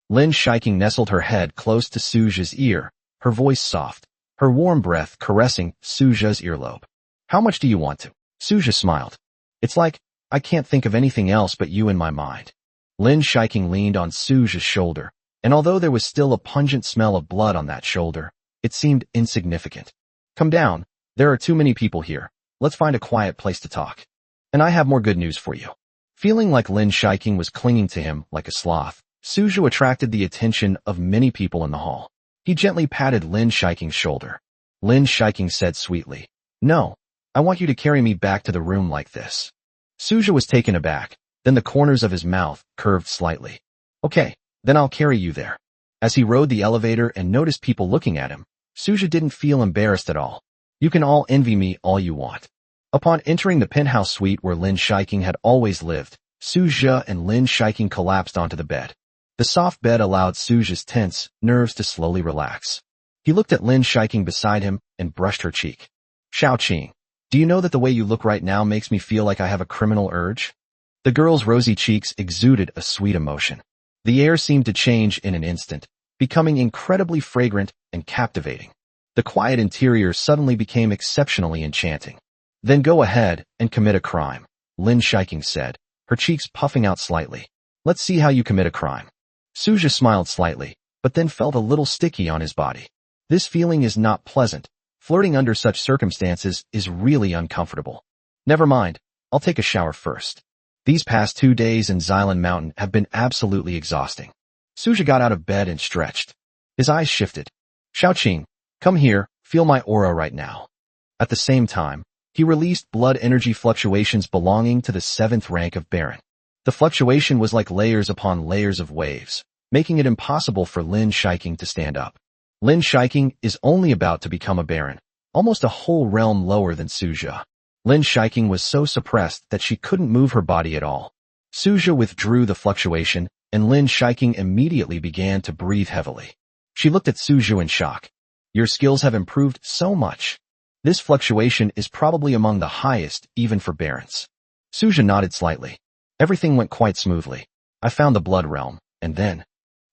Lin Shiking nestled her head close to Suja's ear, her voice soft, her warm breath caressing Suja's earlobe. How much do you want to? Suja smiled. It's like, I can't think of anything else but you in my mind. Lin Shiking leaned on Suja's shoulder, and although there was still a pungent smell of blood on that shoulder, it seemed insignificant. Come down, there are too many people here. Let's find a quiet place to talk. And I have more good news for you. Feeling like Lin Shiking was clinging to him like a sloth, Suja attracted the attention of many people in the hall. He gently patted Lin Shiking's shoulder. Lin Shiking said sweetly, No, I want you to carry me back to the room like this. Suja was taken aback, then the corners of his mouth curved slightly. Okay, then I'll carry you there. As he rode the elevator and noticed people looking at him, Suja didn't feel embarrassed at all. You can all envy me all you want. Upon entering the penthouse suite where Lin Shiking had always lived, Suja and Lin Shiking collapsed onto the bed. The soft bed allowed Suja's tense nerves to slowly relax. He looked at Lin Shiking beside him and brushed her cheek. Xiaoqing, do you know that the way you look right now makes me feel like I have a criminal urge? The girl's rosy cheeks exuded a sweet emotion. The air seemed to change in an instant, becoming incredibly fragrant and captivating. The quiet interior suddenly became exceptionally enchanting. Then go ahead and commit a crime, Lin Shiking said, her cheeks puffing out slightly. Let's see how you commit a crime. Suja smiled slightly, but then felt a little sticky on his body. This feeling is not pleasant. Flirting under such circumstances is really uncomfortable. Never mind, I'll take a shower first. These past 2 days in Xilan Mountain have been absolutely exhausting. Suja got out of bed and stretched. His eyes shifted. Xiaoqing, come here, feel my aura right now. At the same time, he released blood energy fluctuations belonging to the 7th rank of Baron. The fluctuation was like layers upon layers of waves, making it impossible for Lin Shiking to stand up. Lin Shiking is only about to become a Baron, almost a whole realm lower than Suja. Lin Shiking was so suppressed that she couldn't move her body at all. Suja withdrew the fluctuation, and Lin Shiking immediately began to breathe heavily. She looked at Suja in shock. Your skills have improved so much. This fluctuation is probably among the highest, even for Barons. Suja nodded slightly. Everything went quite smoothly. I found the blood realm, and then...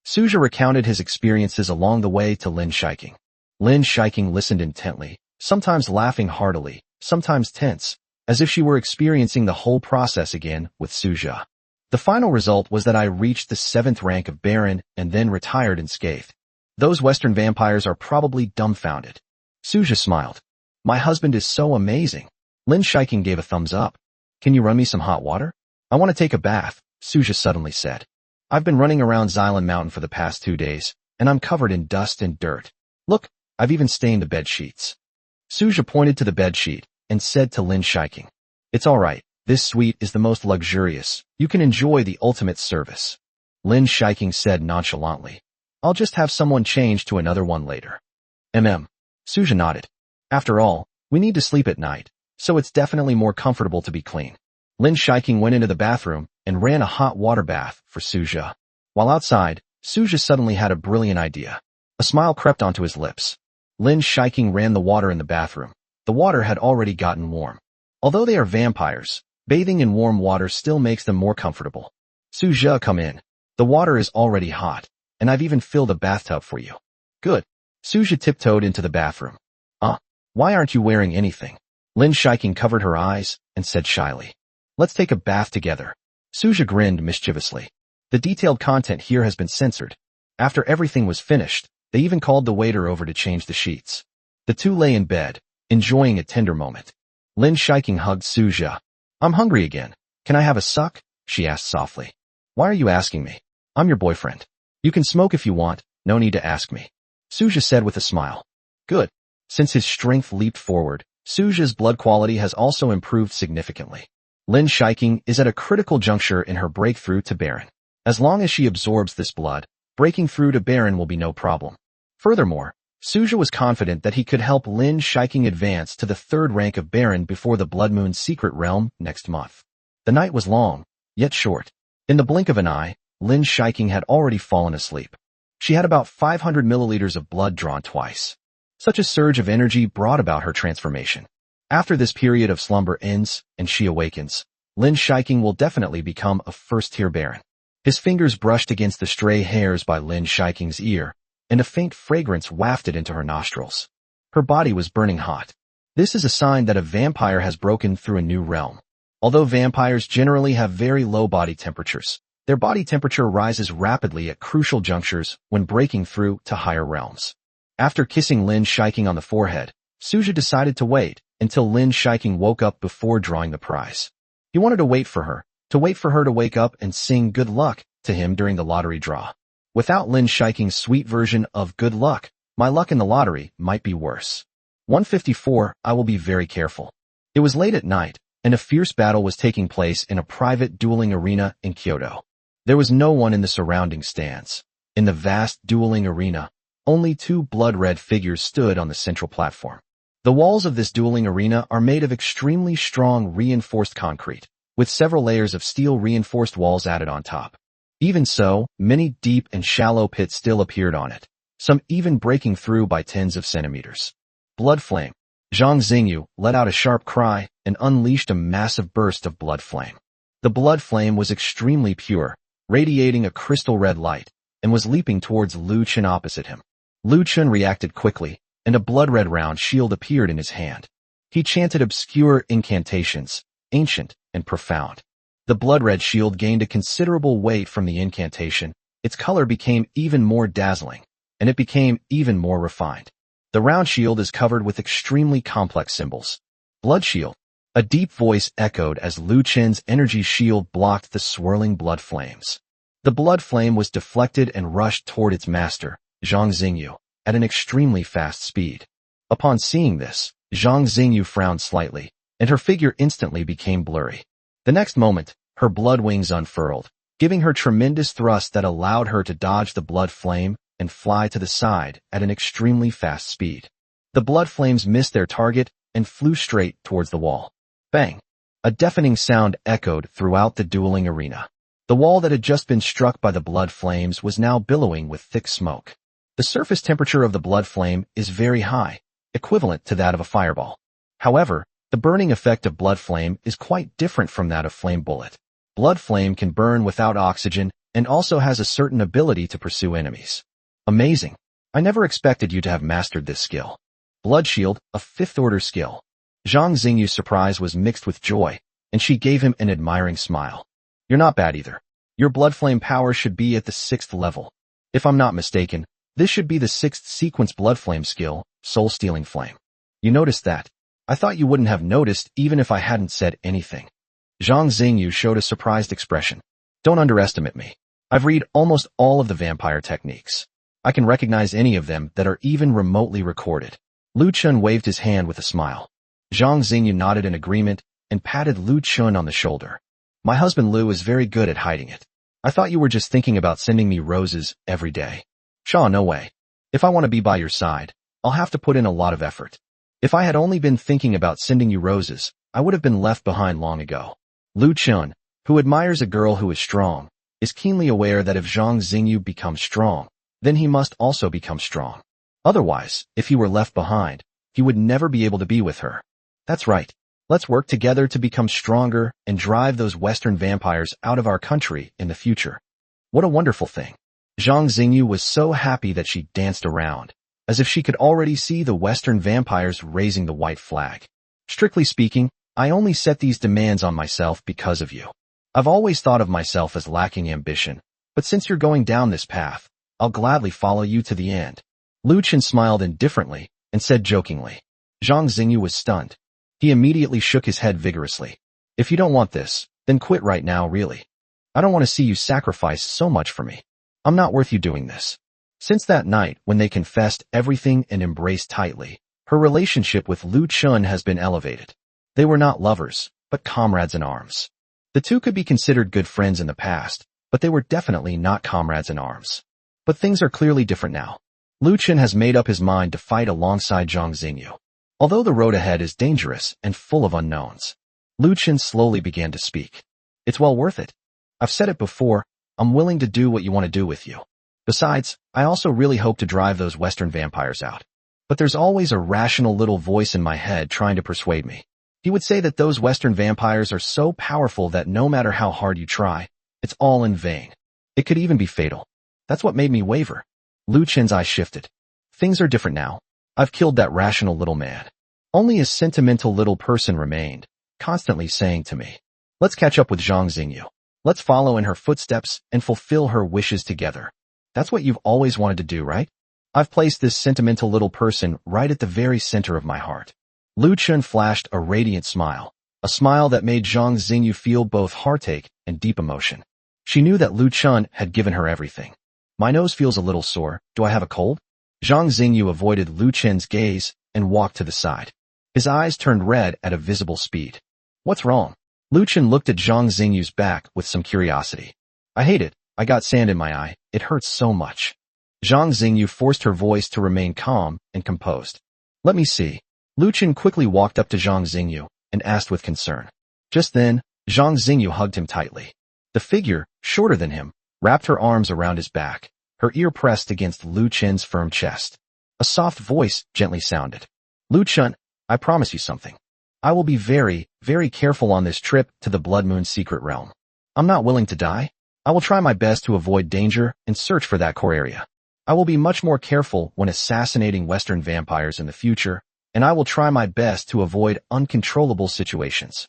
Suja recounted his experiences along the way to Lin Shiking. Lin Shiking listened intently, sometimes laughing heartily, sometimes tense, as if she were experiencing the whole process again with Suja. The final result was that I reached the 7th rank of Baron and then retired unscathed. Those Western vampires are probably dumbfounded. Suja smiled. My husband is so amazing. Lin Shiking gave a thumbs up. Can you run me some hot water? I want to take a bath, Suja suddenly said. I've been running around Xilan Mountain for the past 2 days, and I'm covered in dust and dirt. Look, I've even stained the bed sheets. Suja pointed to the bed sheet and said to Lin Shiking, It's all right. This suite is the most luxurious. You can enjoy the ultimate service. Lin Shiking said nonchalantly, I'll just have someone change to another one later. Suja nodded. After all, we need to sleep at night, so it's definitely more comfortable to be clean. Lin Shiking went into the bathroom and ran a hot water bath for Suja. While outside, Suja suddenly had a brilliant idea. A smile crept onto his lips. Lin Shiking ran the water in the bathroom. The water had already gotten warm. Although they are vampires, bathing in warm water still makes them more comfortable. Suja, come in. The water is already hot, and I've even filled a bathtub for you. Good. Suja tiptoed into the bathroom. Why aren't you wearing anything? Lin Shiking covered her eyes and said shyly. Let's take a bath together. Suja grinned mischievously. The detailed content here has been censored. After everything was finished, they even called the waiter over to change the sheets. The two lay in bed, enjoying a tender moment. Lin Shiking hugged Suja. I'm hungry again. Can I have a suck? She asked softly. Why are you asking me? I'm your boyfriend. You can smoke if you want, no need to ask me. Suja said with a smile. Good. Since his strength leaped forward, Suja's blood quality has also improved significantly. Lin Shiking is at a critical juncture in her breakthrough to Baron. As long as she absorbs this blood, breaking through to Baron will be no problem. Furthermore, Suja was confident that he could help Lin Shiking advance to the third rank of Baron before the Blood Moon Secret Realm next month. The night was long, yet short. In the blink of an eye, Lin Shiking had already fallen asleep. She had about 500 milliliters of blood drawn twice. Such a surge of energy brought about her transformation. After this period of slumber ends and she awakens, Lin Shiking will definitely become a first-tier Baron. His fingers brushed against the stray hairs by Lin Shiking's ear, and a faint fragrance wafted into her nostrils. Her body was burning hot. This is a sign that a vampire has broken through a new realm. Although vampires generally have very low body temperatures, their body temperature rises rapidly at crucial junctures when breaking through to higher realms. After kissing Lin Shiking on the forehead, Suja decided to wait until Lin Shiking woke up before drawing the prize. He wanted to wait for her to wake up and sing good luck to him during the lottery draw. Without Lin Shiking's sweet version of good luck, my luck in the lottery might be worse. 154, I will be very careful. It was late at night, and a fierce battle was taking place in a private dueling arena in Kyoto. There was no one in the surrounding stands. In the vast dueling arena, only two blood-red figures stood on the central platform. The walls of this dueling arena are made of extremely strong reinforced concrete, with several layers of steel-reinforced walls added on top. Even so, many deep and shallow pits still appeared on it, some even breaking through by tens of centimeters. Blood flame. Zhang Xingyu let out a sharp cry and unleashed a massive burst of blood flame. The blood flame was extremely pure, radiating a crystal red light, and was leaping towards Lu Chen opposite him. Lu Chen reacted quickly, and a blood-red round shield appeared in his hand. He chanted obscure incantations, ancient and profound. The blood-red shield gained a considerable weight from the incantation, its color became even more dazzling, and it became even more refined. The round shield is covered with extremely complex symbols. Blood shield. A deep voice echoed as Lu Chen's energy shield blocked the swirling blood flames. The blood flame was deflected and rushed toward its master, Zhang Xingyu, at an extremely fast speed. Upon seeing this, Zhang Xingyu frowned slightly, and her figure instantly became blurry. The next moment, her blood wings unfurled, giving her tremendous thrust that allowed her to dodge the blood flame and fly to the side at an extremely fast speed. The blood flames missed their target and flew straight towards the wall. Bang! A deafening sound echoed throughout the dueling arena. The wall that had just been struck by the blood flames was now billowing with thick smoke. The surface temperature of the blood flame is very high, equivalent to that of a fireball. However, the burning effect of blood flame is quite different from that of flame bullet. Blood flame can burn without oxygen and also has a certain ability to pursue enemies. Amazing. I never expected you to have mastered this skill. Blood shield, a fifth-order skill. Zhang Xingyu's surprise was mixed with joy, and she gave him an admiring smile. You're not bad either. Your blood flame power should be at the 6th level. If I'm not mistaken, this should be the 6th sequence blood flame skill, soul-stealing flame. You noticed that? I thought you wouldn't have noticed even if I hadn't said anything. Zhang Xingyu showed a surprised expression. Don't underestimate me. I've read almost all of the vampire techniques. I can recognize any of them that are even remotely recorded. Lu Chen waved his hand with a smile. Zhang Xingyu nodded in agreement and patted Lu Chen on the shoulder. My husband Lu is very good at hiding it. I thought you were just thinking about sending me roses every day. Shaw, no way. If I want to be by your side, I'll have to put in a lot of effort. If I had only been thinking about sending you roses, I would have been left behind long ago. Lu Chun, who admires a girl who is strong, is keenly aware that if Zhang Xingyu becomes strong, then he must also become strong. Otherwise, if he were left behind, he would never be able to be with her. That's right. Let's work together to become stronger and drive those Western vampires out of our country in the future. What a wonderful thing. Zhang Xingyu was so happy that she danced around, as if she could already see the Western vampires raising the white flag. Strictly speaking, I only set these demands on myself because of you. I've always thought of myself as lacking ambition, but since you're going down this path, I'll gladly follow you to the end. Lu Chen smiled indifferently and said jokingly. Zhang Xingyu was stunned. He immediately shook his head vigorously. If you don't want this, then quit right now, really. I don't want to see you sacrifice so much for me. I'm not worth you doing this. Since that night when they confessed everything and embraced tightly, her relationship with Lu Chun has been elevated. They were not lovers, but comrades in arms. The two could be considered good friends in the past, but they were definitely not comrades in arms. But things are clearly different now. Lu Chun has made up his mind to fight alongside Zhang Xingyu. Although the road ahead is dangerous and full of unknowns, Lu Chun slowly began to speak. It's well worth it. I've said it before, I'm willing to do what you want to do with you. Besides, I also really hope to drive those Western vampires out. But there's always a rational little voice in my head trying to persuade me. He would say that those Western vampires are so powerful that no matter how hard you try, it's all in vain. It could even be fatal. That's what made me waver. Lu Chen's eyes shifted. Things are different now. I've killed that rational little man. Only a sentimental little person remained, constantly saying to me, let's catch up with Zhang Xingyu. Let's follow in her footsteps and fulfill her wishes together. That's what you've always wanted to do, right? I've placed this sentimental little person right at the very center of my heart. Lu Chun flashed a radiant smile, a smile that made Zhang Xingyu feel both heartache and deep emotion. She knew that Lu Chun had given her everything. My nose feels a little sore. Do I have a cold? Zhang Xingyu avoided Lu Chen's gaze and walked to the side. His eyes turned red at a visible speed. What's wrong? Lu Chen looked at Zhang Xingyu's back with some curiosity. I hate it. I got sand in my eye. It hurts so much. Zhang Xingyu forced her voice to remain calm and composed. Let me see. Lu Chen quickly walked up to Zhang Xingyu and asked with concern. Just then, Zhang Xingyu hugged him tightly. The figure, shorter than him, wrapped her arms around his back, her ear pressed against Lu Chen's firm chest. A soft voice gently sounded. Lu Chen, I promise you something. I will be very, very careful on this trip to the Blood Moon Secret Realm. I'm not willing to die. I will try my best to avoid danger and search for that core area. I will be much more careful when assassinating Western vampires in the future, and I will try my best to avoid uncontrollable situations.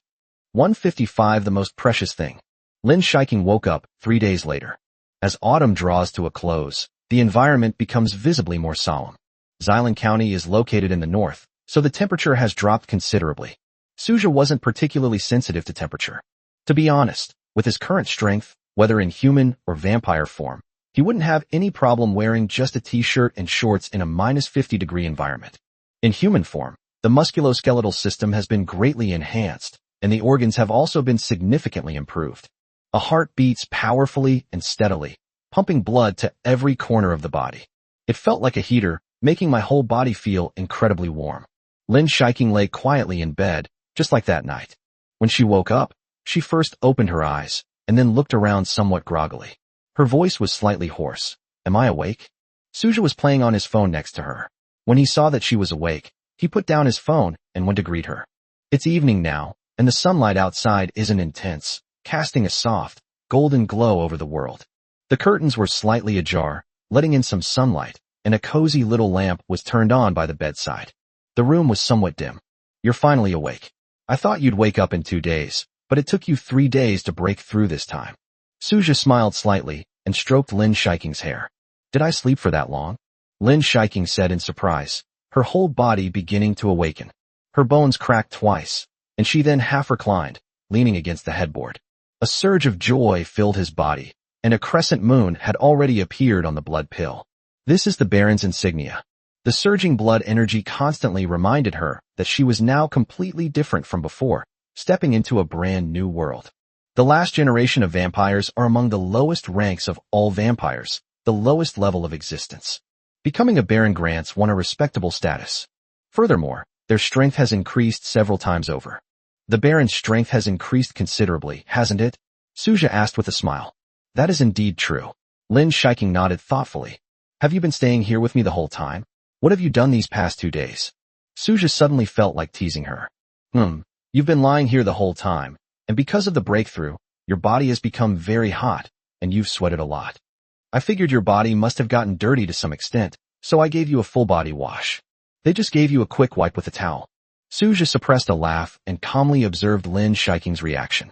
155 The most precious thing. Lin Shiking woke up 3 days later. As autumn draws to a close, the environment becomes visibly more solemn. Xilan County is located in the north, so the temperature has dropped considerably. Suja wasn't particularly sensitive to temperature. To be honest, with his current strength, whether in human or vampire form, he wouldn't have any problem wearing just a t-shirt and shorts in a minus 50-degree environment. In human form, the musculoskeletal system has been greatly enhanced, and the organs have also been significantly improved. A heart beats powerfully and steadily, pumping blood to every corner of the body. It felt like a heater, making my whole body feel incredibly warm. Lin Shiking lay quietly in bed, just like that night. When she woke up, she first opened her eyes, and then looked around somewhat groggily. Her voice was slightly hoarse. Am I awake? Suja was playing on his phone next to her. When he saw that she was awake, he put down his phone and went to greet her. It's evening now, and the sunlight outside isn't intense, casting a soft, golden glow over the world. The curtains were slightly ajar, letting in some sunlight, and a cozy little lamp was turned on by the bedside. The room was somewhat dim. You're finally awake. I thought you'd wake up in 2 days, but it took you 3 days to break through this time. Suja smiled slightly and stroked Lin Shiking's hair. Did I sleep for that long? Lin Shiking said in surprise, her whole body beginning to awaken. Her bones cracked twice, and she then half reclined, leaning against the headboard. A surge of joy filled his body, and a crescent moon had already appeared on the blood pill. This is the Baron's insignia. The surging blood energy constantly reminded her that she was now completely different from before, stepping into a brand new world. The last generation of vampires are among the lowest ranks of all vampires, the lowest level of existence. Becoming a Baron grants one a respectable status. Furthermore, Their strength has increased several times over. The Baron's strength has increased considerably, hasn't it? Suja asked with a smile. That is indeed true. Lin Shiking nodded thoughtfully. Have you been staying here with me the whole time? What have you done these past 2 days? Suja suddenly felt like teasing her. You've been lying here the whole time, and because of the breakthrough, your body has become very hot, and you've sweated a lot. I figured your body must have gotten dirty to some extent, so I gave you a full body wash. They just gave you a quick wipe with a towel. Suja suppressed a laugh and calmly observed Lin Shiking's reaction.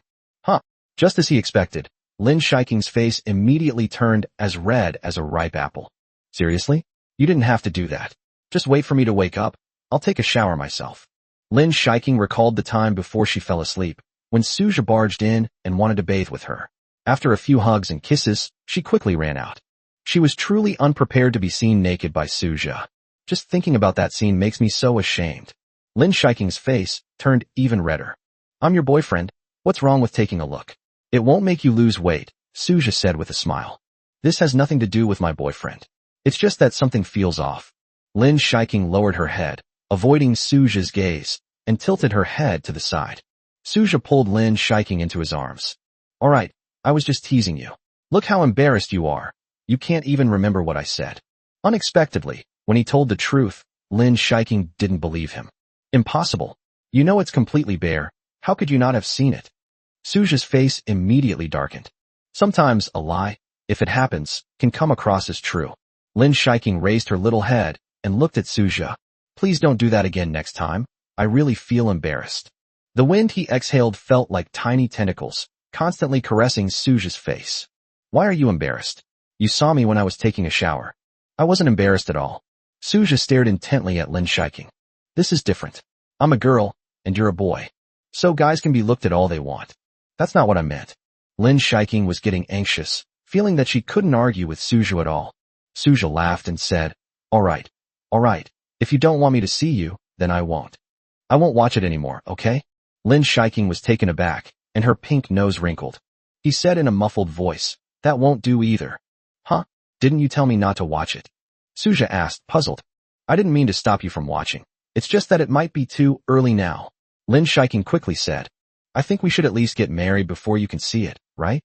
Just as he expected, Lin Shiking's face immediately turned as red as a ripe apple. Seriously? You didn't have to do that. Just wait for me to wake up. I'll take a shower myself. Lin Shiking recalled the time before she fell asleep, when Suja barged in and wanted to bathe with her. After a few hugs and kisses, she quickly ran out. She was truly unprepared to be seen naked by Suja. Just thinking about that scene makes me so ashamed. Lin Shiking's face turned even redder. I'm your boyfriend. What's wrong with taking a look? It won't make you lose weight, Suja said with a smile. This has nothing to do with my boyfriend. It's just that something feels off. Lin Shiking lowered her head, avoiding Suja's gaze, and tilted her head to the side. Suja pulled Lin Shiking into his arms. All right, I was just teasing you. Look how embarrassed you are. You can't even remember what I said. Unexpectedly, when he told the truth, Lin Shiking didn't believe him. Impossible. You know it's completely bare. How could you not have seen it? Suja's face immediately darkened. Sometimes a lie, if it happens, can come across as true. Lin Shiking raised her little head and looked at Suja. Please don't do that again next time. I really feel embarrassed. The wind he exhaled felt like tiny tentacles, constantly caressing Suja's face. Why are you embarrassed? You saw me when I was taking a shower. I wasn't embarrassed at all. Suja stared intently at Lin Shiking. This is different. I'm a girl, and you're a boy. So guys can be looked at all they want. That's not what I meant. Lin Shiking was getting anxious, feeling that she couldn't argue with Suja at all. Suja laughed and said, All right. If you don't want me to see you, then I won't. I won't watch it anymore, okay? Lin Shiking was taken aback, and her pink nose wrinkled. He said in a muffled voice, That won't do either. Huh? Didn't you tell me not to watch it? Suja asked, puzzled. I didn't mean to stop you from watching. It's just that it might be too early now. Lin Shiking quickly said, I think we should at least get married before you can see it, right?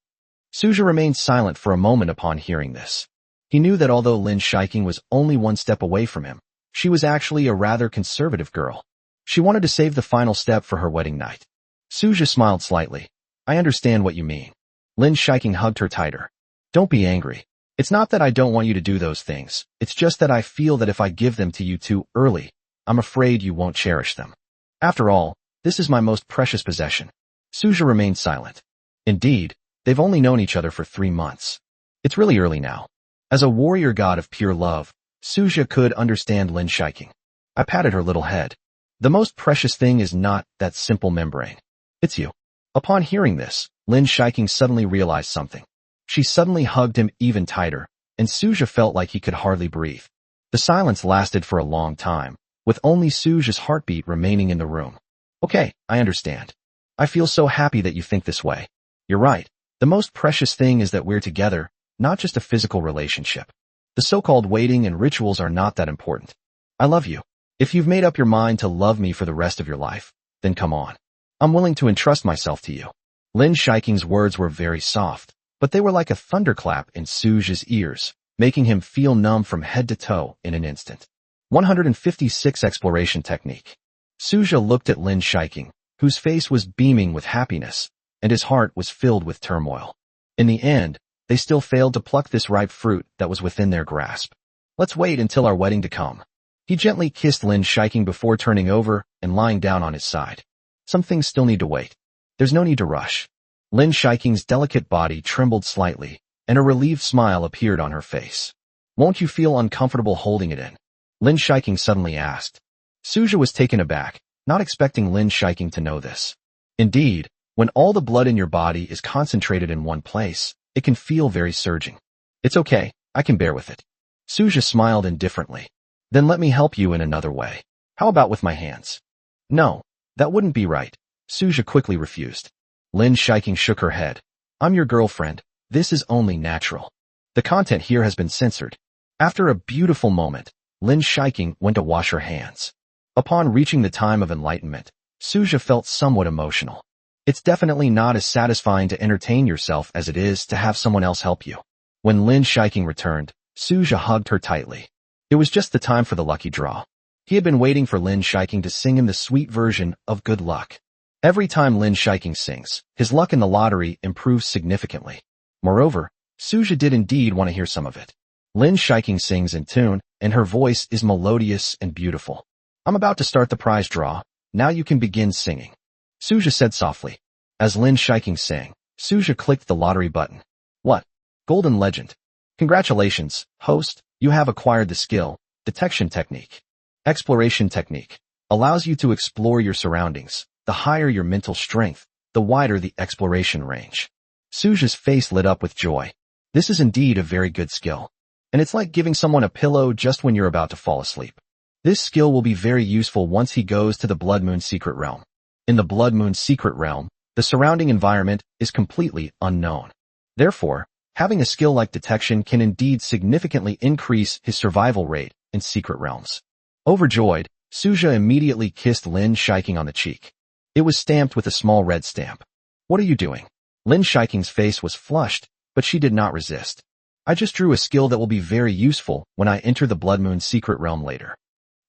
Suja remained silent for a moment upon hearing this. He knew that although Lin Shiking was only one step away from him, she was actually a rather conservative girl. She wanted to save the final step for her wedding night. Suja smiled slightly. I understand what you mean. Lin Shiking hugged her tighter. Don't be angry. It's not that I don't want you to do those things. It's just that I feel that if I give them to you too early, I'm afraid you won't cherish them. After all, this is my most precious possession. Suja remained silent. Indeed, they've only known each other for 3 months. It's really early now. As a warrior god of pure love, Suja could understand Lin Shiking. I patted her little head. The most precious thing is not that simple membrane. It's you. Upon hearing this, Lin Shiking suddenly realized something. She suddenly hugged him even tighter, and Suja felt like he could hardly breathe. The silence lasted for a long time, with only Suja's heartbeat remaining in the room. Okay, I understand. I feel so happy that you think this way. You're right. The most precious thing is that we're together, not just a physical relationship. The so-called waiting and rituals are not that important. I love you. If you've made up your mind to love me for the rest of your life, then come on. I'm willing to entrust myself to you. Lin Shiking's words were very soft, but they were like a thunderclap in Suja's ears, making him feel numb from head to toe in an instant. 156 Exploration Technique. Suja looked at Lin Shiking, whose face was beaming with happiness, and his heart was filled with turmoil. In the end, they still failed to pluck this ripe fruit that was within their grasp. Let's wait until our wedding to come. He gently kissed Lin Shiking before turning over and lying down on his side. Some things still need to wait. There's no need to rush. Lin Shiking's delicate body trembled slightly, and a relieved smile appeared on her face. Won't you feel uncomfortable holding it in? Lin Shiking suddenly asked. Suja was taken aback, not expecting Lin Shiking to know this. Indeed, when all the blood in your body is concentrated in one place, it can feel very surging. It's okay, I can bear with it. Suja smiled indifferently. Then let me help you in another way. How about with my hands? No, that wouldn't be right. Suja quickly refused. Lin Shiking shook her head. I'm your girlfriend. This is only natural. The content here has been censored. After a beautiful moment, Lin Shiking went to wash her hands. Upon reaching the time of enlightenment, Suja felt somewhat emotional. It's definitely not as satisfying to entertain yourself as it is to have someone else help you. When Lin Shiking returned, Suja hugged her tightly. It was just the time for the lucky draw. He had been waiting for Lin Shiking to sing him the sweet version of good luck. Every time Lin Shiking sings, his luck in the lottery improves significantly. Moreover, Suja did indeed want to hear some of it. Lin Shiking sings in tune, and her voice is melodious and beautiful. I'm about to start the prize draw. Now you can begin singing, Suja said softly. As Lin Shiking sang, Suja clicked the lottery button. What? Golden Legend. Congratulations, host, you have acquired the skill, Detection Technique. Exploration Technique allows you to explore your surroundings. The higher your mental strength, the wider the exploration range. Suja's face lit up with joy. This is indeed a very good skill. And it's like giving someone a pillow just when you're about to fall asleep. This skill will be very useful once he goes to the Blood Moon Secret Realm. In the Blood Moon Secret Realm, the surrounding environment is completely unknown. Therefore, having a skill like detection can indeed significantly increase his survival rate in secret realms. Overjoyed, Suja immediately kissed Lin Shiking on the cheek. It was stamped with a small red stamp. What are you doing? Lin Shiking's face was flushed, but she did not resist. I just drew a skill that will be very useful when I enter the Blood Moon Secret Realm later.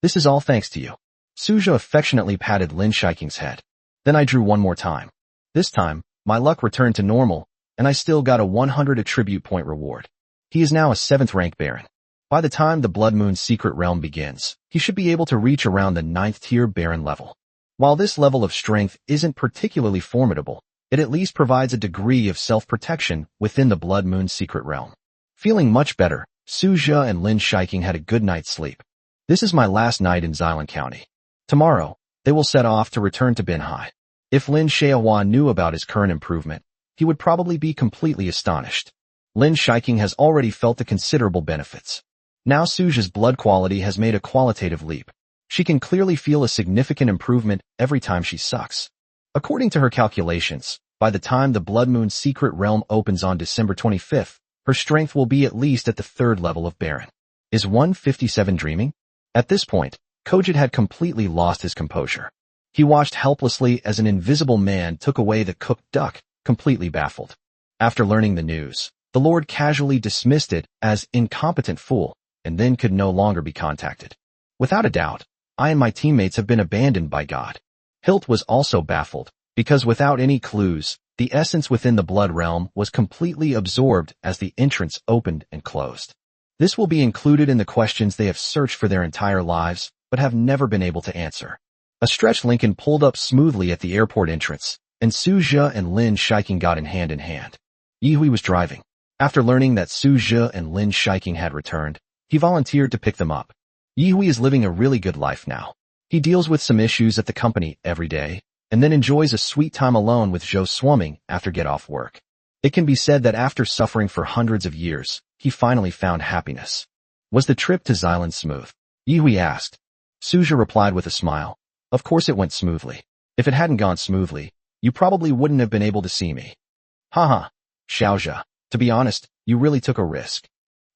This is all thanks to you. Suja affectionately patted Lin Shiking's head. Then I drew one more time. This time, my luck returned to normal, and I still got a 100 attribute point reward. He is now a 7th rank Baron. By the time the Blood Moon Secret Realm begins, he should be able to reach around the 9th tier Baron level. While this level of strength isn't particularly formidable, it at least provides a degree of self-protection within the Blood Moon Secret Realm. Feeling much better, Suja and Lin Shiking had a good night's sleep. This is my last night in Xilan County. Tomorrow, they will set off to return to Binhai. If Lin Shaohua knew about his current improvement, he would probably be completely astonished. Lin Shiking has already felt the considerable benefits. Now Suja's blood quality has made a qualitative leap. She can clearly feel a significant improvement every time she sucks. According to her calculations, by the time the Blood Moon Secret Realm opens on December 25th, her strength will be at least at the 3rd level of Baron. Is 157 dreaming? At this point, Kojit had completely lost his composure. He watched helplessly as an invisible man took away the cooked duck, completely baffled. After learning the news, the Lord casually dismissed it as incompetent fool, and then could no longer be contacted. Without a doubt, I and my teammates have been abandoned by God. Hilt was also baffled, because without any clues, the essence within the blood realm was completely absorbed as the entrance opened and closed. This will be included in the questions they have searched for their entire lives, but have never been able to answer. A stretched Lincoln pulled up smoothly at the airport entrance, and Suja and Lin Shiking got in hand. Yihui was driving. After learning that Suja and Lin Shiking had returned, he volunteered to pick them up. Yihui is living a really good life now. He deals with some issues at the company every day, and then enjoys a sweet time alone with Zhou Swamming after get off work. It can be said that after suffering for hundreds of years, he finally found happiness. Was the trip to Xilan smooth? Yihui asked. Suja replied with a smile. Of course it went smoothly. If it hadn't gone smoothly, you probably wouldn't have been able to see me. Haha, Xiaozha, to be honest, you really took a risk.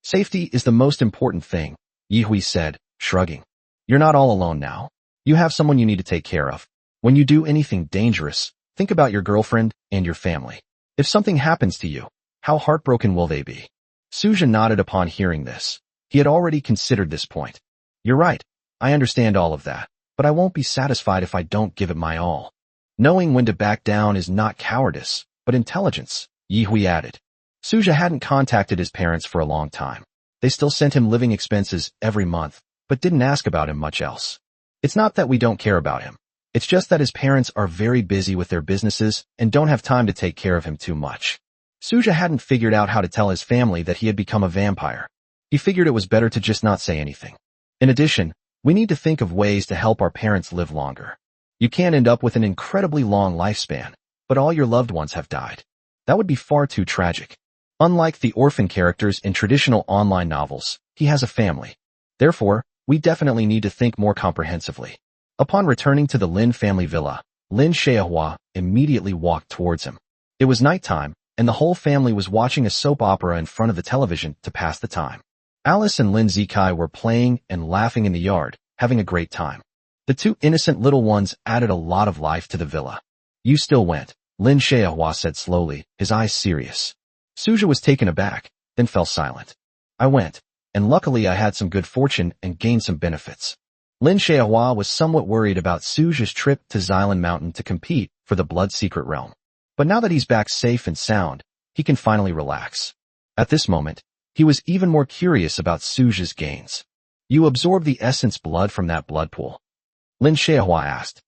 Safety is the most important thing, Yihui said, shrugging. You're not all alone now. You have someone you need to take care of. When you do anything dangerous, think about your girlfriend and your family. If something happens to you, how heartbroken will they be? Suja nodded upon hearing this. He had already considered this point. You're right. I understand all of that, but I won't be satisfied if I don't give it my all. Knowing when to back down is not cowardice, but intelligence, Yihui added. Suja hadn't contacted his parents for a long time. They still sent him living expenses every month, but didn't ask about him much else. It's not that we don't care about him. It's just that his parents are very busy with their businesses and don't have time to take care of him too much. Suja hadn't figured out how to tell his family that he had become a vampire. He figured it was better to just not say anything. In addition, we need to think of ways to help our parents live longer. You can't end up with an incredibly long lifespan, but all your loved ones have died. That would be far too tragic. Unlike the orphan characters in traditional online novels, he has a family. Therefore, we definitely need to think more comprehensively. Upon returning to the Lin family villa, Lin Shaohua immediately walked towards him. It was nighttime, and the whole family was watching a soap opera in front of the television to pass the time. Alice and Lin Zikai were playing and laughing in the yard, having a great time. The two innocent little ones added a lot of life to the villa. You still went, Lin Xiaohua said slowly, his eyes serious. Suja was taken aback, then fell silent. I went, and luckily I had some good fortune and gained some benefits. Lin Xiaohua was somewhat worried about Suja's trip to Xylan Mountain to compete for the Blood Secret Realm. But now that he's back safe and sound, he can finally relax. At this moment, he was even more curious about Suja's gains. You absorbed the essence blood from that blood pool? Lin Xiaohua asked.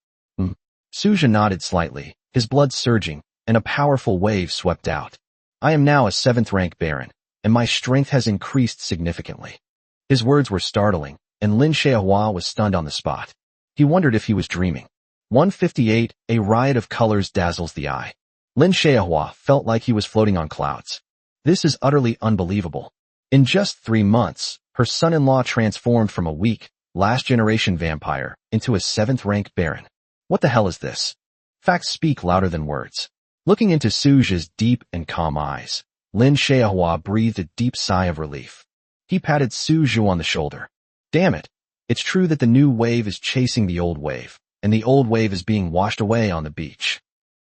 Suja nodded slightly, his blood surging, and a powerful wave swept out. I am now a 7th rank Baron, and my strength has increased significantly. His words were startling, and Lin Xiaohua was stunned on the spot. He wondered if he was dreaming. 158, a riot of colors dazzles the eye. Lin Xiaohua felt like he was floating on clouds. This is utterly unbelievable. In just 3 months, her son-in-law transformed from a weak, last-generation vampire into a 7th rank Baron. What the hell is this? Facts speak louder than words. Looking into Suja's deep and calm eyes, Lin Xiaohua breathed a deep sigh of relief. He patted Suja on the shoulder. Damn it. It's true that the new wave is chasing the old wave, and the old wave is being washed away on the beach.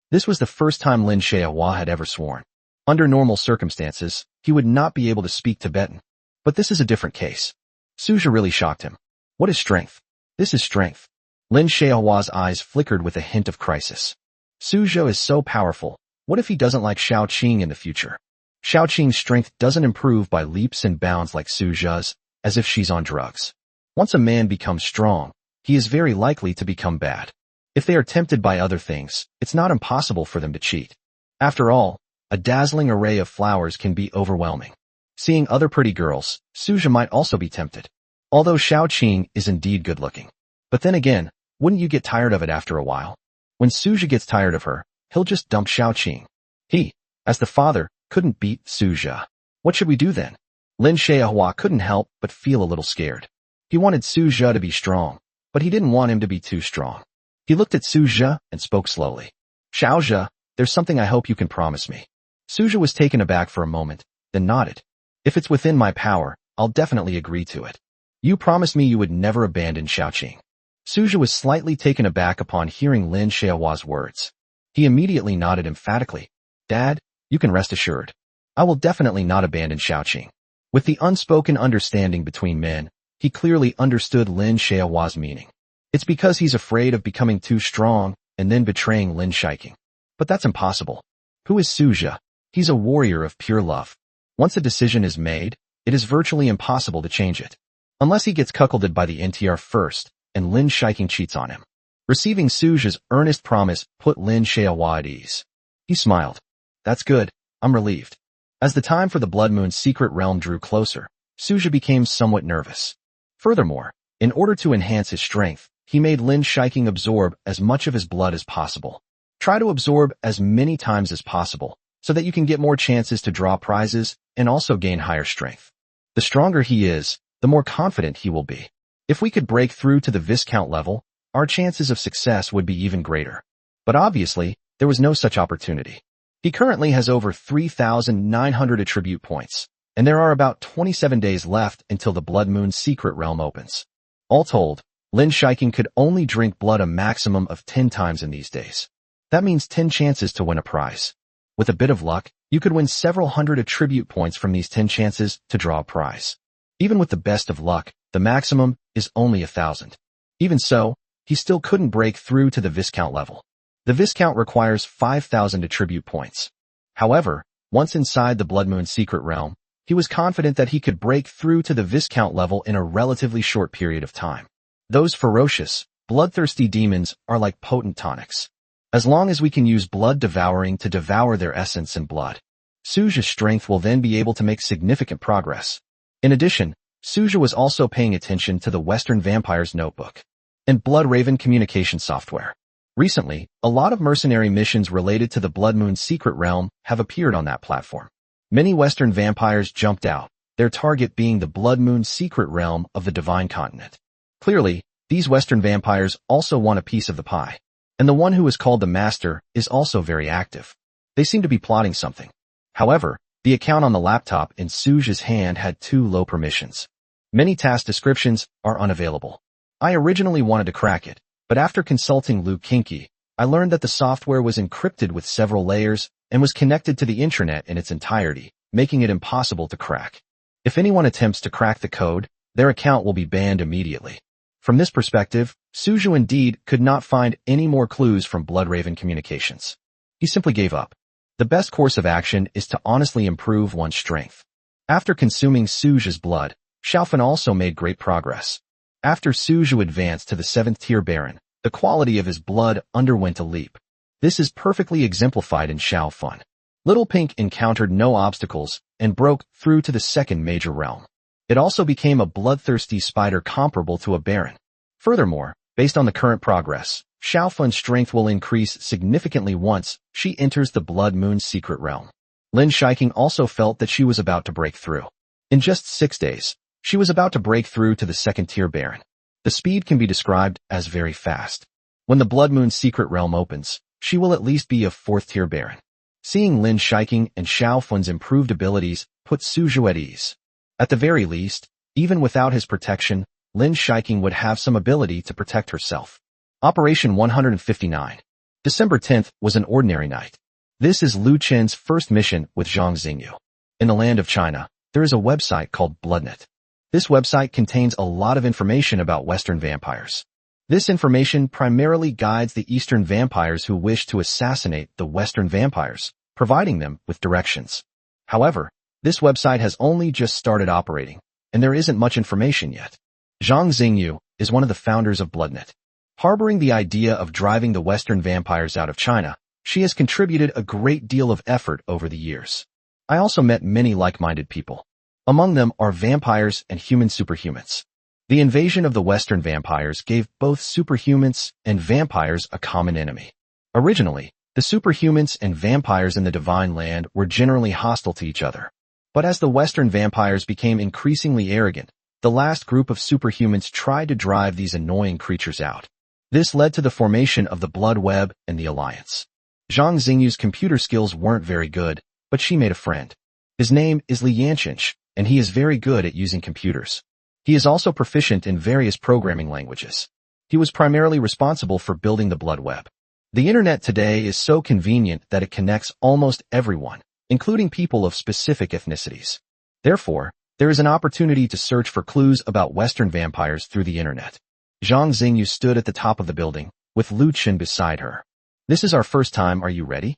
This was the first time Lin Xiaohua had ever sworn. Under normal circumstances, he would not be able to speak Tibetan. But this is a different case. Suja really shocked him. What is strength? This is strength. Lin Xiaohua's eyes flickered with a hint of crisis. Suja is so powerful. What if he doesn't like Xiaoqing in the future? Xiaoqing's strength doesn't improve by leaps and bounds like Suja's, as if she's on drugs. Once a man becomes strong, he is very likely to become bad. If they are tempted by other things, it's not impossible for them to cheat. After all, a dazzling array of flowers can be overwhelming. Seeing other pretty girls, Suja might also be tempted. Although Xiaoqing is indeed good-looking. But then again, wouldn't you get tired of it after a while? When Suja gets tired of her, he'll just dump Xiaoqing. He, as the father, couldn't beat Suja. What should we do then? Lin Xiaohua couldn't help but feel a little scared. He wanted Suja to be strong, but he didn't want him to be too strong. He looked at Suja and spoke slowly. Xiaozhe, there's something I hope you can promise me. Suja was taken aback for a moment, then nodded. If it's within my power, I'll definitely agree to it. You promised me you would never abandon Xiaoqing. Suja was slightly taken aback upon hearing Lin Xiaohua's words. He immediately nodded emphatically. Dad, you can rest assured. I will definitely not abandon Xiaoqing. With the unspoken understanding between men, he clearly understood Lin Xiaohua's meaning. It's because he's afraid of becoming too strong and then betraying Lin Xiaoqing. But that's impossible. Who is Suja? He's a warrior of pure love. Once a decision is made, it is virtually impossible to change it. Unless he gets cuckolded by the NTR first, and Lin Xiaoqing cheats on him. Receiving Suja's earnest promise put Lin Xiaohua at ease. He smiled. That's good, I'm relieved. As the time for the Blood Moon's secret realm drew closer, Suja became somewhat nervous. Furthermore, in order to enhance his strength, he made Lin Xiaoqing absorb as much of his blood as possible. Try to absorb as many times as possible, so that you can get more chances to draw prizes and also gain higher strength. The stronger he is, the more confident he will be. If we could break through to the Viscount level, our chances of success would be even greater. But obviously, there was no such opportunity. He currently has over 3,900 attribute points, and there are about 27 days left until the Blood Moon's secret realm opens. All told, Lin Xiaoqing could only drink blood a maximum of 10 times in these days. That means 10 chances to win a prize. With a bit of luck, you could win several hundred attribute points from these 10 chances to draw a prize. Even with the best of luck, the maximum is only 1,000. Even so, he still couldn't break through to the Viscount level. The Viscount requires 5,000 attribute points. However, once inside the Blood Moon secret realm, he was confident that he could break through to the Viscount level in a relatively short period of time. Those ferocious, bloodthirsty demons are like potent tonics. As long as we can use blood devouring to devour their essence and blood, Suja's strength will then be able to make significant progress. In addition, Suja was also paying attention to the Western Vampire's Notebook and Blood Raven communication software. Recently, a lot of mercenary missions related to the Blood Moon secret realm have appeared on that platform. Many Western vampires jumped out, their target being the Blood Moon secret realm of the Divine Continent. Clearly, these Western vampires also want a piece of the pie. And the one who is called the Master is also very active. They seem to be plotting something. However, the account on the laptop in Suja's hand had too low permissions. Many task descriptions are unavailable. I originally wanted to crack it, But after consulting Liu Qingqi, I learned that the software was encrypted with several layers and was connected to the internet in its entirety, making it impossible to crack. If anyone attempts to crack the code, their account will be banned immediately. From this perspective, Suzhou indeed could not find any more clues from Bloodraven Communications. He simply gave up. The best course of action is to honestly improve one's strength. After consuming Suzhou's blood, Xiaofan also made great progress. After Suzhou advanced to the 7th tier Baron, the quality of his blood underwent a leap. This is perfectly exemplified in Xiaofan. Little Pink encountered no obstacles and broke through to the 2nd major realm. It also became a bloodthirsty spider comparable to a Baron. Furthermore, based on the current progress, Xiaofan's strength will increase significantly once she enters the Blood Moon's secret realm. Lin Shiking also felt that she was about to break through. In just 6 days, she was about to break through to the 2nd tier Baron. The speed can be described as very fast. When the Blood Moon's secret realm opens, she will at least be a 4th tier Baron. Seeing Lin Shiking and Xiaofan's improved abilities put Suzhou at ease. At the very least, even without his protection, Lin Shiking would have some ability to protect herself. Operation 159. December 10th was an ordinary night. This is Lu Chen's first mission with Zhang Xingyu. In the land of China, there is a website called Bloodnet. This website contains a lot of information about Western vampires. This information primarily guides the Eastern vampires who wish to assassinate the Western vampires, providing them with directions. However, this website has only just started operating, and there isn't much information yet. Zhang Xingyu is one of the founders of Bloodnet. Harboring the idea of driving the Western vampires out of China, she has contributed a great deal of effort over the years. I also met many like-minded people. Among them are vampires and human superhumans. The invasion of the Western vampires gave both superhumans and vampires a common enemy. Originally, the superhumans and vampires in the Divine Land were generally hostile to each other. But as the Western vampires became increasingly arrogant, the last group of superhumans tried to drive these annoying creatures out. This led to the formation of the Blood Web and the Alliance. Zhang Xingyu's computer skills weren't very good, but she made a friend. His name is Li Yanqinch, and he is very good at using computers. He is also proficient in various programming languages. He was primarily responsible for building the Blood Web. The internet today is so convenient that it connects almost everyone, including people of specific ethnicities. Therefore, there is an opportunity to search for clues about Western vampires through the internet. Zhang Xingyu stood at the top of the building, with Lu Chen beside her. "This is our first time, are you ready?"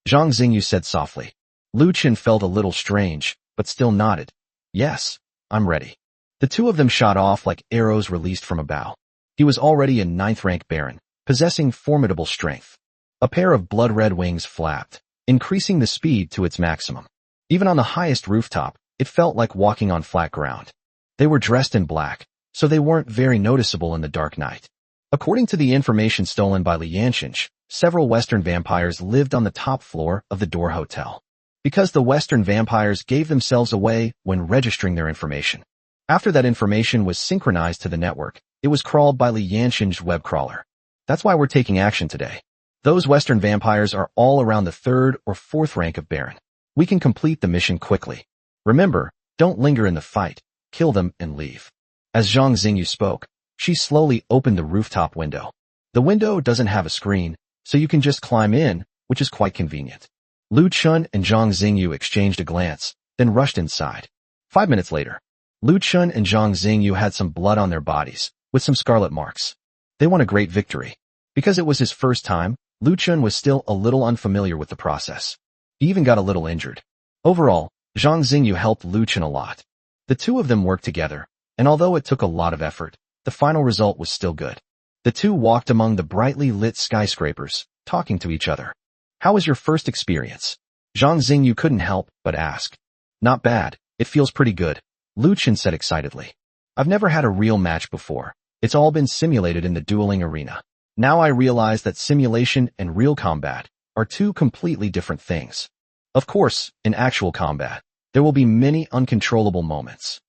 Zhang Xingyu said softly. Lu Chen felt a little strange, but still nodded. "Yes, I'm ready." The two of them shot off like arrows released from a bow. He was already a 9th rank Baron, possessing formidable strength. A pair of blood-red wings flapped, increasing the speed to its maximum. Even on the highest rooftop, it felt like walking on flat ground. They were dressed in black, so they weren't very noticeable in the dark night. According to the information stolen by Li Yanqinch, several Western vampires lived on the top floor of the Door Hotel. Because the Western vampires gave themselves away when registering their information. After that information was synchronized to the network, it was crawled by Li Yanqinch's web crawler. That's why we're taking action today. Those Western vampires are all around the 3rd or 4th rank of Baron. We can complete the mission quickly. Remember, don't linger in the fight, kill them and leave. As Zhang Xingyu spoke, she slowly opened the rooftop window. The window doesn't have a screen, so you can just climb in, which is quite convenient. Lu Chen and Zhang Xingyu exchanged a glance, then rushed inside. 5 minutes later, Lu Chen and Zhang Xingyu had some blood on their bodies, with some scarlet marks. They won a great victory. Because it was his first time, Lu Chen was still a little unfamiliar with the process. He even got a little injured. Overall, Zhang Xingyu helped Lu Chen a lot. The two of them worked together, and although it took a lot of effort, the final result was still good. The two walked among the brightly lit skyscrapers, talking to each other. "How was your first experience?" Zhang Xingyu couldn't help but ask. "Not bad, it feels pretty good," Lu Chen said excitedly. "I've never had a real match before. It's all been simulated in the dueling arena. Now I realize that simulation and real combat are two completely different things. Of course, in actual combat, there will be many uncontrollable moments.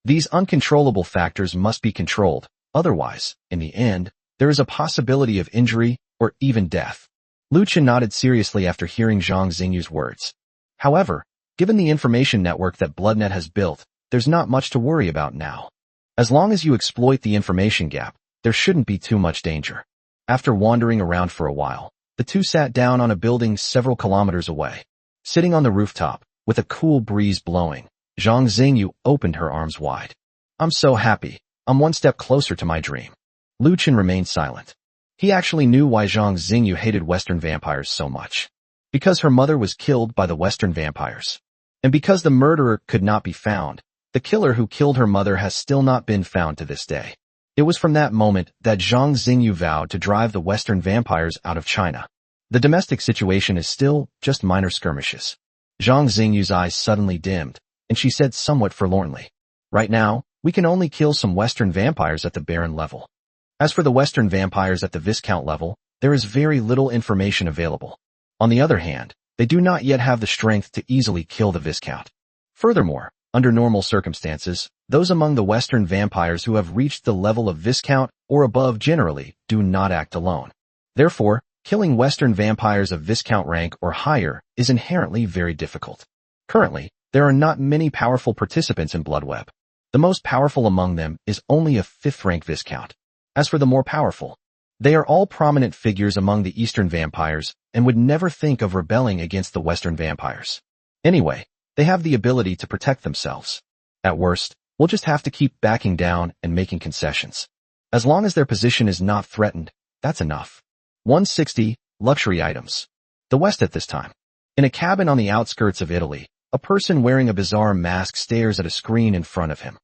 These uncontrollable factors must be controlled, otherwise, in the end, there is a possibility of injury or even death." Lu Chen nodded seriously after hearing Zhang Xingyu's words. However, given the information network that Bloodnet has built, there's not much to worry about now. As long as you exploit the information gap, there shouldn't be too much danger. After wandering around for a while, the two sat down on a building several kilometers away. Sitting on the rooftop, with a cool breeze blowing, Zhang Xingyu opened her arms wide. I'm so happy. I'm one step closer to my dream. Lu Chen remained silent. He actually knew why Zhang Xingyu hated Western vampires so much. Because her mother was killed by the Western vampires. And because the murderer could not be found, the killer who killed her mother has still not been found to this day. It was from that moment that Zhang Xingyu vowed to drive the Western vampires out of China. The domestic situation is still just minor skirmishes. Zhang Xingyu's eyes suddenly dimmed, and she said somewhat forlornly, right now, we can only kill some Western vampires at the Baron level. As for the Western vampires at the Viscount level, there is very little information available. On the other hand, they do not yet have the strength to easily kill the Viscount. Furthermore, under normal circumstances, those among the Western vampires who have reached the level of Viscount or above generally do not act alone. Therefore, killing Western vampires of Viscount rank or higher is inherently very difficult. Currently, there are not many powerful participants in Bloodweb. The most powerful among them is only a 5th rank Viscount. As for the more powerful, they are all prominent figures among the Eastern vampires and would never think of rebelling against the Western vampires. Anyway, they have the ability to protect themselves. At worst, we'll just have to keep backing down and making concessions. As long as their position is not threatened, that's enough. 160. Luxury items. The West at this time. In a cabin on the outskirts of Italy, a person wearing a bizarre mask stares at a screen in front of him.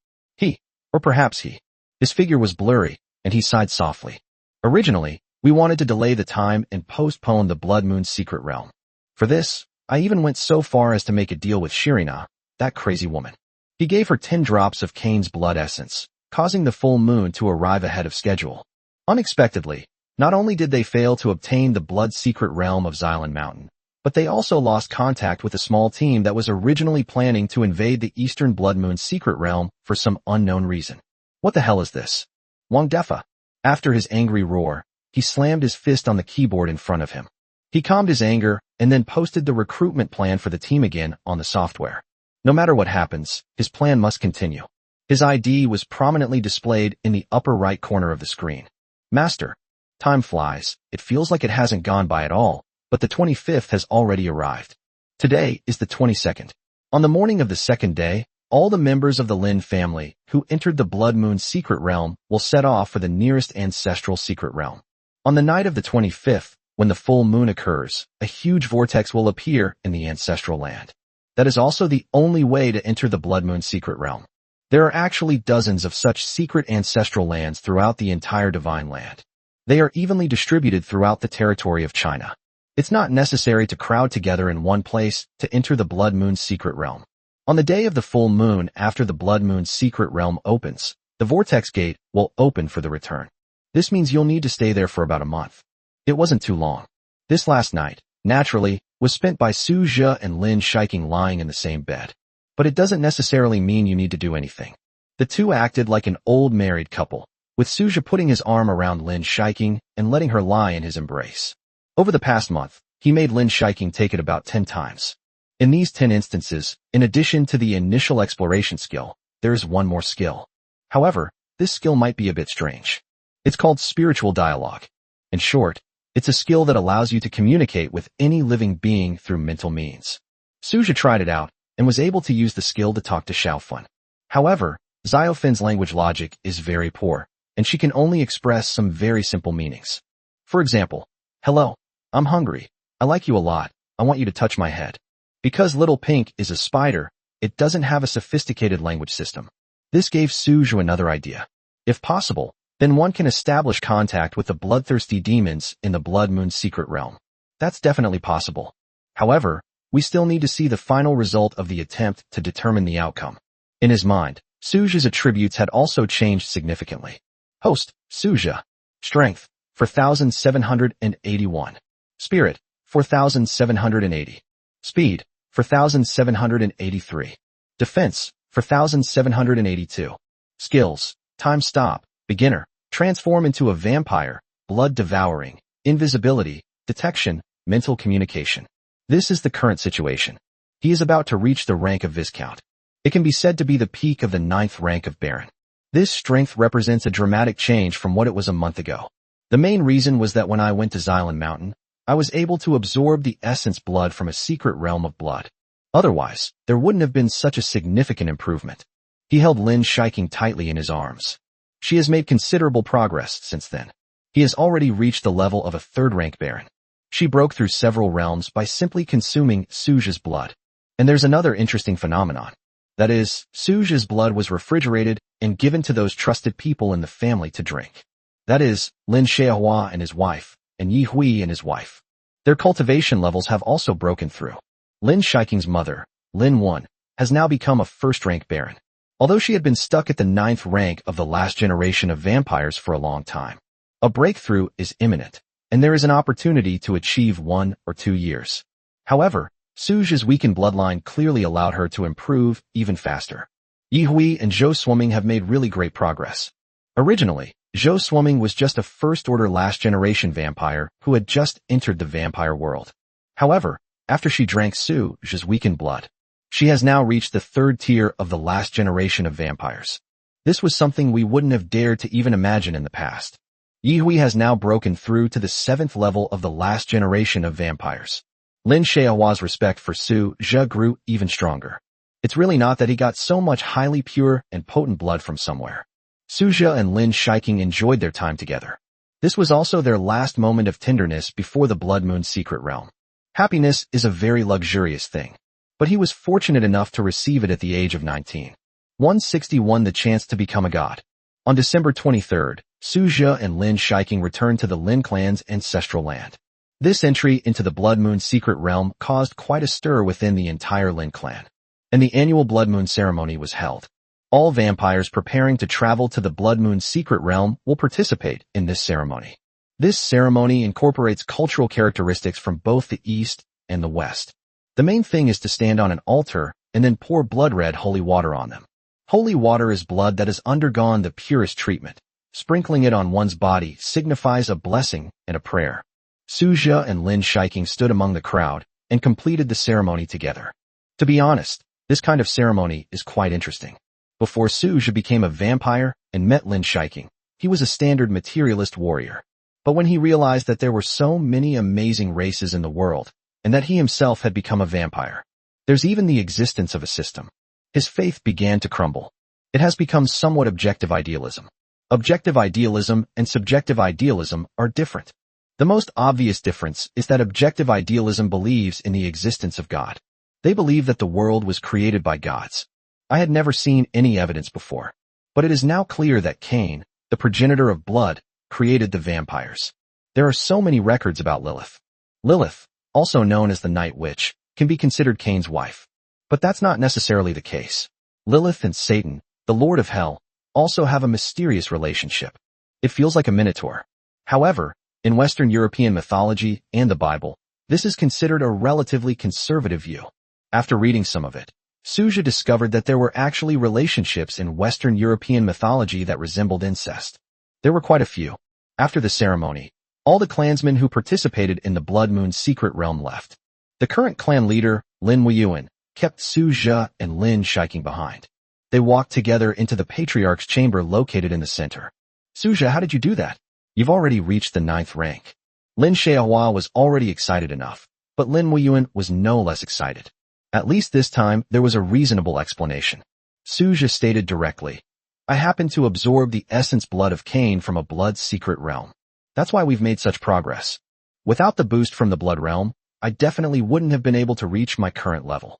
His figure was blurry, and he sighed softly. Originally, we wanted to delay the time and postpone the Blood Moon Secret Realm. For this, I even went so far as to make a deal with Shirina, that crazy woman. He gave her 10 drops of Cain's blood essence, causing the full moon to arrive ahead of schedule. Unexpectedly, not only did they fail to obtain the Blood Secret Realm of Xylan Mountain, but they also lost contact with a small team that was originally planning to invade the Eastern Blood Moon Secret Realm for some unknown reason. What the hell is this? Wang Defa. After his angry roar, he slammed his fist on the keyboard in front of him. He calmed his anger and then posted the recruitment plan for the team again on the software. No matter what happens, his plan must continue. His ID was prominently displayed in the upper right corner of the screen. Master. Time flies. It feels like it hasn't gone by at all, but the 25th has already arrived. Today is the 22nd. On the morning of the second day, all the members of the Lin family who entered the Blood Moon Secret Realm will set off for the nearest ancestral secret realm. On the night of the 25th, when the full moon occurs, a huge vortex will appear in the ancestral land. That is also the only way to enter the Blood Moon Secret Realm. There are actually dozens of such secret ancestral lands throughout the entire Divine Land. They are evenly distributed throughout the territory of China. It's not necessary to crowd together in one place to enter the Blood Moon Secret Realm. On the day of the full moon after the Blood Moon Secret Realm opens, the Vortex Gate will open for the return. This means you'll need to stay there for about a month. It wasn't too long. This last night, naturally, was spent by Su Zhe and Lin Shiking lying in the same bed. But it doesn't necessarily mean you need to do anything. The two acted like an old married couple, with Su Zhe putting his arm around Lin Shiking and letting her lie in his embrace. Over the past month, he made Lin Shiking take it about 10 times. In these 10 instances, in addition to the initial exploration skill, there is one more skill. However, this skill might be a bit strange. It's called spiritual dialogue. In short, it's a skill that allows you to communicate with any living being through mental means. Su Zhe tried it out and was able to use the skill to talk to Xiaofun. However, Xiaofun's language logic is very poor, and she can only express some very simple meanings. For example, hello, I'm hungry. I like you a lot. I want you to touch my head. Because Little Pink is a spider, it doesn't have a sophisticated language system. This gave Su Zhe another idea. If possible, then one can establish contact with the bloodthirsty demons in the Blood Moon Secret Realm. That's definitely possible. However, we still need to see the final result of the attempt to determine the outcome. In his mind, Su Zhe's attributes had also changed significantly. Host, Su Zhe. Strength, 4,781. Spirit, 4,780. Speed, 4,783. Defense, 4,782. Skills, Time Stop, Beginner, Transform into a Vampire, Blood Devouring, Invisibility, Detection, Mental Communication. This is the current situation. He is about to reach the rank of Viscount. It can be said to be the peak of the 9th rank of Baron. This strength represents a dramatic change from what it was a month ago. The main reason was that when I went to Xylan Mountain, I was able to absorb the essence blood from a secret realm of blood. Otherwise, there wouldn't have been such a significant improvement. He held Lin Shiking tightly in his arms. She has made considerable progress since then. He has already reached the level of a third-rank Baron. She broke through several realms by simply consuming Suja's blood. And there's another interesting phenomenon. That is, Suja's blood was refrigerated and given to those trusted people in the family to drink. That is, Lin Xiaohua and his wife, and Yi Hui and his wife. Their cultivation levels have also broken through. Lin Shiking's mother, Lin Wan, has now become a first-rank Baron, although she had been stuck at the 9th rank of the last generation of vampires for a long time. A breakthrough is imminent, and there is an opportunity to achieve 1 or 2 years. However, Suja's weakened bloodline clearly allowed her to improve even faster. Yi Hui and Zhou Swimming have made really great progress. Originally, Zhou Swimming was just a first-order last-generation vampire who had just entered the vampire world. However, after she drank Suja's weakened blood, she has now reached the 3rd tier of the last generation of vampires. This was something we wouldn't have dared to even imagine in the past. Yi Hui has now broken through to the 7th level of the last generation of vampires. Lin Xiaohua's respect for Suja grew even stronger. It's really not that he got so much highly pure and potent blood from somewhere. Suja and Lin Shiking enjoyed their time together. This was also their last moment of tenderness before the Blood Moon secret realm. Happiness is a very luxurious thing, but he was fortunate enough to receive it at the age of 19. 161 the chance to become a god. On December 23rd, Suja and Lin Shiking returned to the Lin clan's ancestral land. This entry into the Blood Moon secret realm caused quite a stir within the entire Lin clan, and the annual Blood Moon ceremony was held. All vampires preparing to travel to the Blood Moon secret realm will participate in this ceremony. This ceremony incorporates cultural characteristics from both the East and the West. The main thing is to stand on an altar and then pour blood-red holy water on them. Holy water is blood that has undergone the purest treatment. Sprinkling it on one's body signifies a blessing and a prayer. Suja and Lin Shiking stood among the crowd and completed the ceremony together. To be honest, this kind of ceremony is quite interesting. Before Suja became a vampire and met Lin Shiking, he was a standard materialist warrior. But when he realized that there were so many amazing races in the world, and that he himself had become a vampire, there's even the existence of a system, his faith began to crumble. It has become somewhat objective idealism. Objective idealism and subjective idealism are different. The most obvious difference is that objective idealism believes in the existence of God. They believe that the world was created by gods. I had never seen any evidence before, but it is now clear that Cain, the progenitor of blood, created the vampires. There are so many records about Lilith. Lilith, also known as the Night Witch, can be considered Cain's wife. But that's not necessarily the case. Lilith and Satan, the Lord of Hell, also have a mysterious relationship. It feels like a minotaur. However, in Western European mythology and the Bible, this is considered a relatively conservative view. After reading some of it, Suja discovered that there were actually relationships in Western European mythology that resembled incest. There were quite a few. After the ceremony, all the clansmen who participated in the Blood Moon secret realm left. The current clan leader, Lin Weiyuan, kept Suja and Lin Shiking behind. They walked together into the Patriarch's chamber located in the center. Suja, how did you do that? You've already reached the 9th rank. Lin Xiaohua was already excited enough, but Lin Weiyuan was no less excited. At least this time, there was a reasonable explanation. Suja stated directly, I happened to absorb the essence blood of Cain from a blood secret realm. That's why we've made such progress. Without the boost from the blood realm, I definitely wouldn't have been able to reach my current level.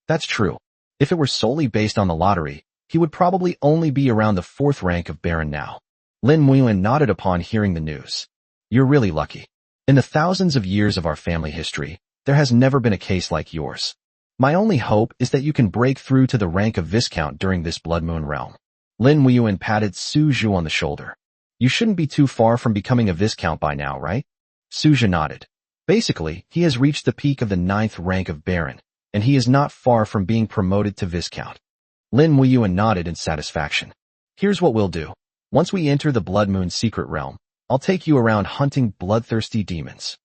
That's true. If it were solely based on the lottery, he would probably only be around the 4th rank of Baron now. Lin Weiyuan nodded upon hearing the news. You're really lucky. In the thousands of years of our family history, there has never been a case like yours. My only hope is that you can break through to the rank of Viscount during this Blood Moon realm. Lin Weiyuan patted Suja on the shoulder. You shouldn't be too far from becoming a Viscount by now, right? Suja nodded. Basically, he has reached the peak of the 9th rank of Baron, and he is not far from being promoted to Viscount. Lin Weiyuan nodded in satisfaction. Here's what we'll do. Once we enter the Blood Moon secret realm, I'll take you around hunting bloodthirsty demons.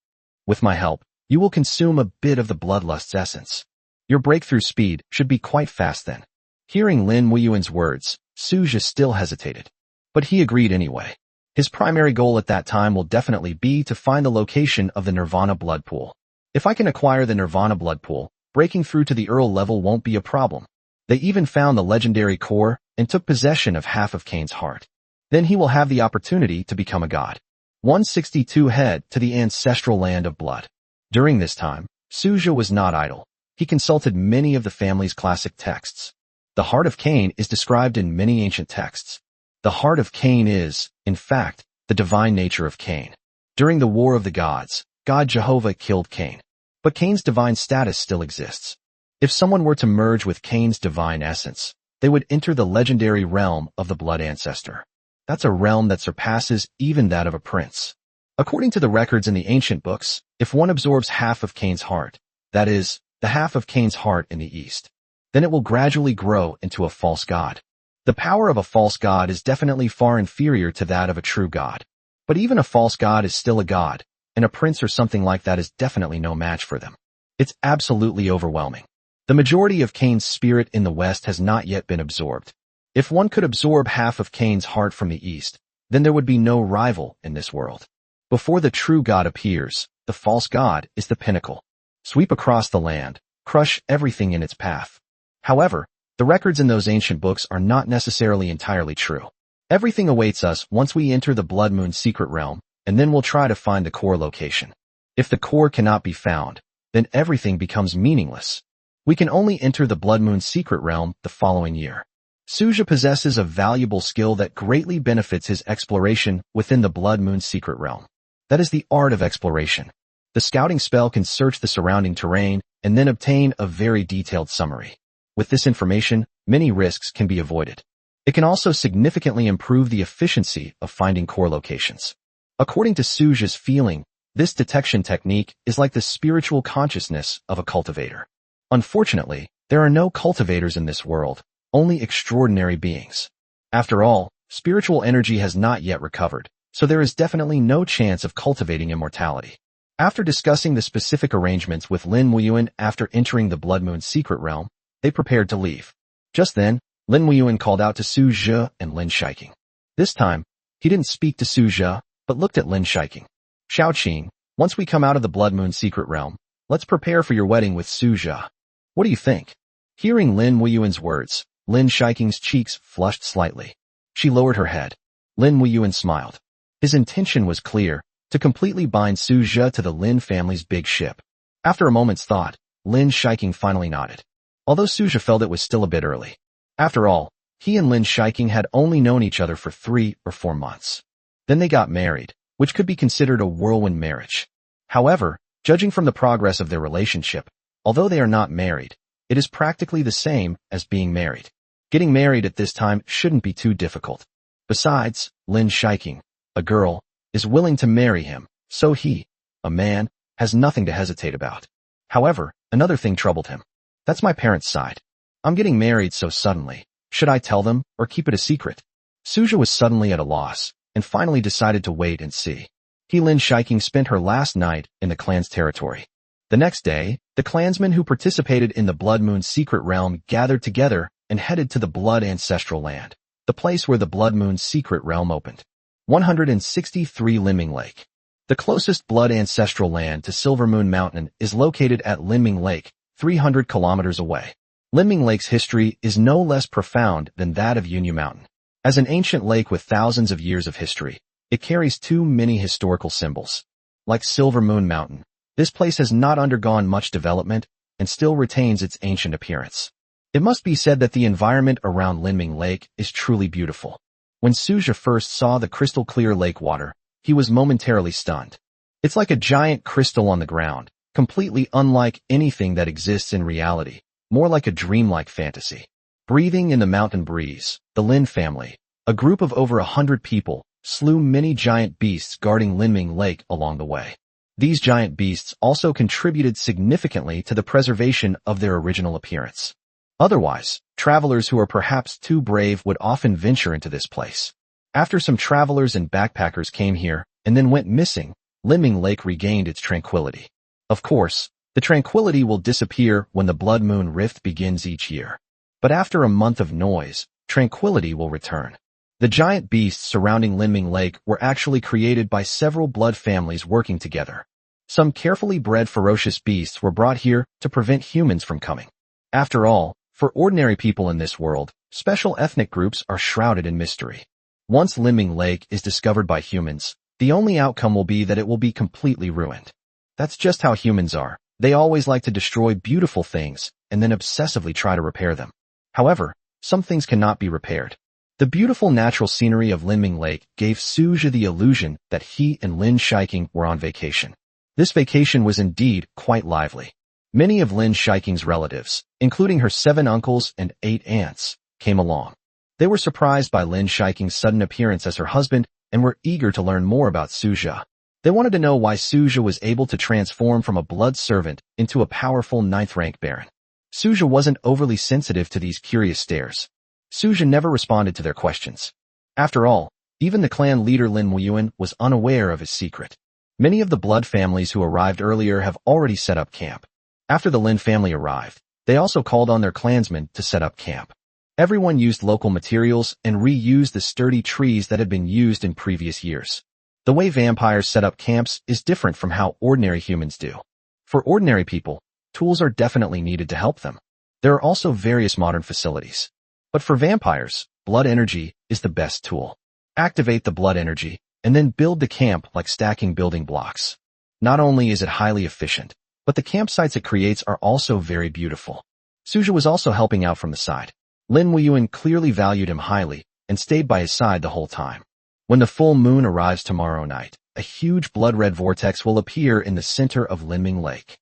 With my help, you will consume a bit of the bloodlust's essence. Your breakthrough speed should be quite fast then. Hearing Lin Weiyuan's words, Suja still hesitated. But he agreed anyway. His primary goal at that time will definitely be to find the location of the Nirvana blood pool. If I can acquire the Nirvana blood pool, breaking through to the Earl level won't be a problem. They even found the legendary core and took possession of half of Kain's heart. Then he will have the opportunity to become a god. 162 Head to the ancestral land of blood. During this time, Suja was not idle. He consulted many of the family's classic texts. The heart of Kain is described in many ancient texts. The heart of Kain is, in fact, the divine nature of Kain. During the War of the Gods, God Jehovah killed Kain. But Kain's divine status still exists. If someone were to merge with Kain's divine essence, they would enter the legendary realm of the blood ancestor. That's a realm that surpasses even that of a prince. According to the records in the ancient books, if one absorbs half of Kain's heart, that is, the half of Kain's heart in the east, then it will gradually grow into a false god. The power of a false god is definitely far inferior to that of a true god. But even a false god is still a god, and a prince or something like that is definitely no match for them. It's absolutely overwhelming. The majority of Kain's spirit in the West has not yet been absorbed. If one could absorb half of Kain's heart from the East, then there would be no rival in this world. Before the true God appears, the false god is the pinnacle. Sweep across the land, crush everything in its path. However, the records in those ancient books are not necessarily entirely true. Everything awaits us once we enter the Blood Moon secret realm, and then we'll try to find the core location. If the core cannot be found, then everything becomes meaningless. We can only enter the Blood Moon secret realm the following year. Suja possesses a valuable skill that greatly benefits his exploration within the Blood Moon secret realm. That is the art of exploration. The scouting spell can search the surrounding terrain and then obtain a very detailed summary. With this information, many risks can be avoided. It can also significantly improve the efficiency of finding core locations. According to Suja's feeling, this detection technique is like the spiritual consciousness of a cultivator. Unfortunately, there are no cultivators in this world, only extraordinary beings. After all, spiritual energy has not yet recovered, so there is definitely no chance of cultivating immortality. After discussing the specific arrangements with Lin Muiyuan after entering the Blood Moon secret realm, they prepared to leave. Just then, Lin Muiyuan called out to Su Zhe and Lin Shiking. This time, he didn't speak to Su Zhe, but looked at Lin Shiking. Xiaoqing, once we come out of the Blood Moon secret realm, let's prepare for your wedding with Su Zhe. What do you think? Hearing Lin Muiyuan's words, Lin Shiking's cheeks flushed slightly. She lowered her head. Lin Muiyuan smiled. His intention was clear, to completely bind Su Zhe to the Lin family's big ship. After a moment's thought, Lin Shiking finally nodded. Although Su Zhe felt it was still a bit early. After all, he and Lin Shiking had only known each other for 3 or 4 months. Then they got married, which could be considered a whirlwind marriage. However, judging from the progress of their relationship, although they are not married, it is practically the same as being married. Getting married at this time shouldn't be too difficult. Besides, Lin Shiking, a girl, is willing to marry him, so he, a man, has nothing to hesitate about. However, another thing troubled him. That's my parents' side. I'm getting married so suddenly. Should I tell them or keep it a secret? Suja was suddenly at a loss, and finally decided to wait and see. Lin Shiking spent her last night in the clan's territory. The next day, the clansmen who participated in the Blood Moon secret realm gathered together and headed to the Blood Ancestral Land, the place where the Blood Moon secret realm opened. 163 Linming Lake. The closest Blood Ancestral Land to Silver Moon Mountain is located at Linming Lake, 300 kilometers away. Linming Lake's history is no less profound than that of Yunyu Mountain. As an ancient lake with thousands of years of history, it carries too many historical symbols. Like Silver Moon Mountain, this place has not undergone much development and still retains its ancient appearance. It must be said that the environment around Linming Lake is truly beautiful. When Suja first saw the crystal-clear lake water, he was momentarily stunned. It's like a giant crystal on the ground, completely unlike anything that exists in reality, more like a dreamlike fantasy. Breathing in the mountain breeze, the Lin family, a group of over 100 people, slew many giant beasts guarding Linming Lake along the way. These giant beasts also contributed significantly to the preservation of their original appearance. Otherwise, travelers who are perhaps too brave would often venture into this place. After some travelers and backpackers came here and then went missing, Linming Lake regained its tranquility. Of course, the tranquility will disappear when the Blood Moon Rift begins each year. But after a month of noise, tranquility will return. The giant beasts surrounding Linming Lake were actually created by several blood families working together. Some carefully bred ferocious beasts were brought here to prevent humans from coming. After all, for ordinary people in this world, special ethnic groups are shrouded in mystery. Once Linming Lake is discovered by humans, the only outcome will be that it will be completely ruined. That's just how humans are. They always like to destroy beautiful things and then obsessively try to repair them. However, some things cannot be repaired. The beautiful natural scenery of Linming Lake gave Suja the illusion that he and Lin Shiking were on vacation. This vacation was indeed quite lively. Many of Lin Shiking's relatives, including her 7 uncles and 8 aunts, came along. They were surprised by Lin Shiking's sudden appearance as her husband and were eager to learn more about Suja. They wanted to know why Suja was able to transform from a blood servant into a powerful 9th-rank baron. Suja wasn't overly sensitive to these curious stares. Suja never responded to their questions. After all, even the clan leader Lin Muyuan was unaware of his secret. Many of the blood families who arrived earlier have already set up camp. After the Lin family arrived, they also called on their clansmen to set up camp. Everyone used local materials and reused the sturdy trees that had been used in previous years. The way vampires set up camps is different from how ordinary humans do. For ordinary people, tools are definitely needed to help them. There are also various modern facilities. But for vampires, blood energy is the best tool. Activate the blood energy, and then build the camp like stacking building blocks. Not only is it highly efficient, but the campsites it creates are also very beautiful. Suja was also helping out from the side. Lin Muyuan clearly valued him highly and stayed by his side the whole time. When the full moon arrives tomorrow night, a huge blood-red vortex will appear in the center of Linming Lake.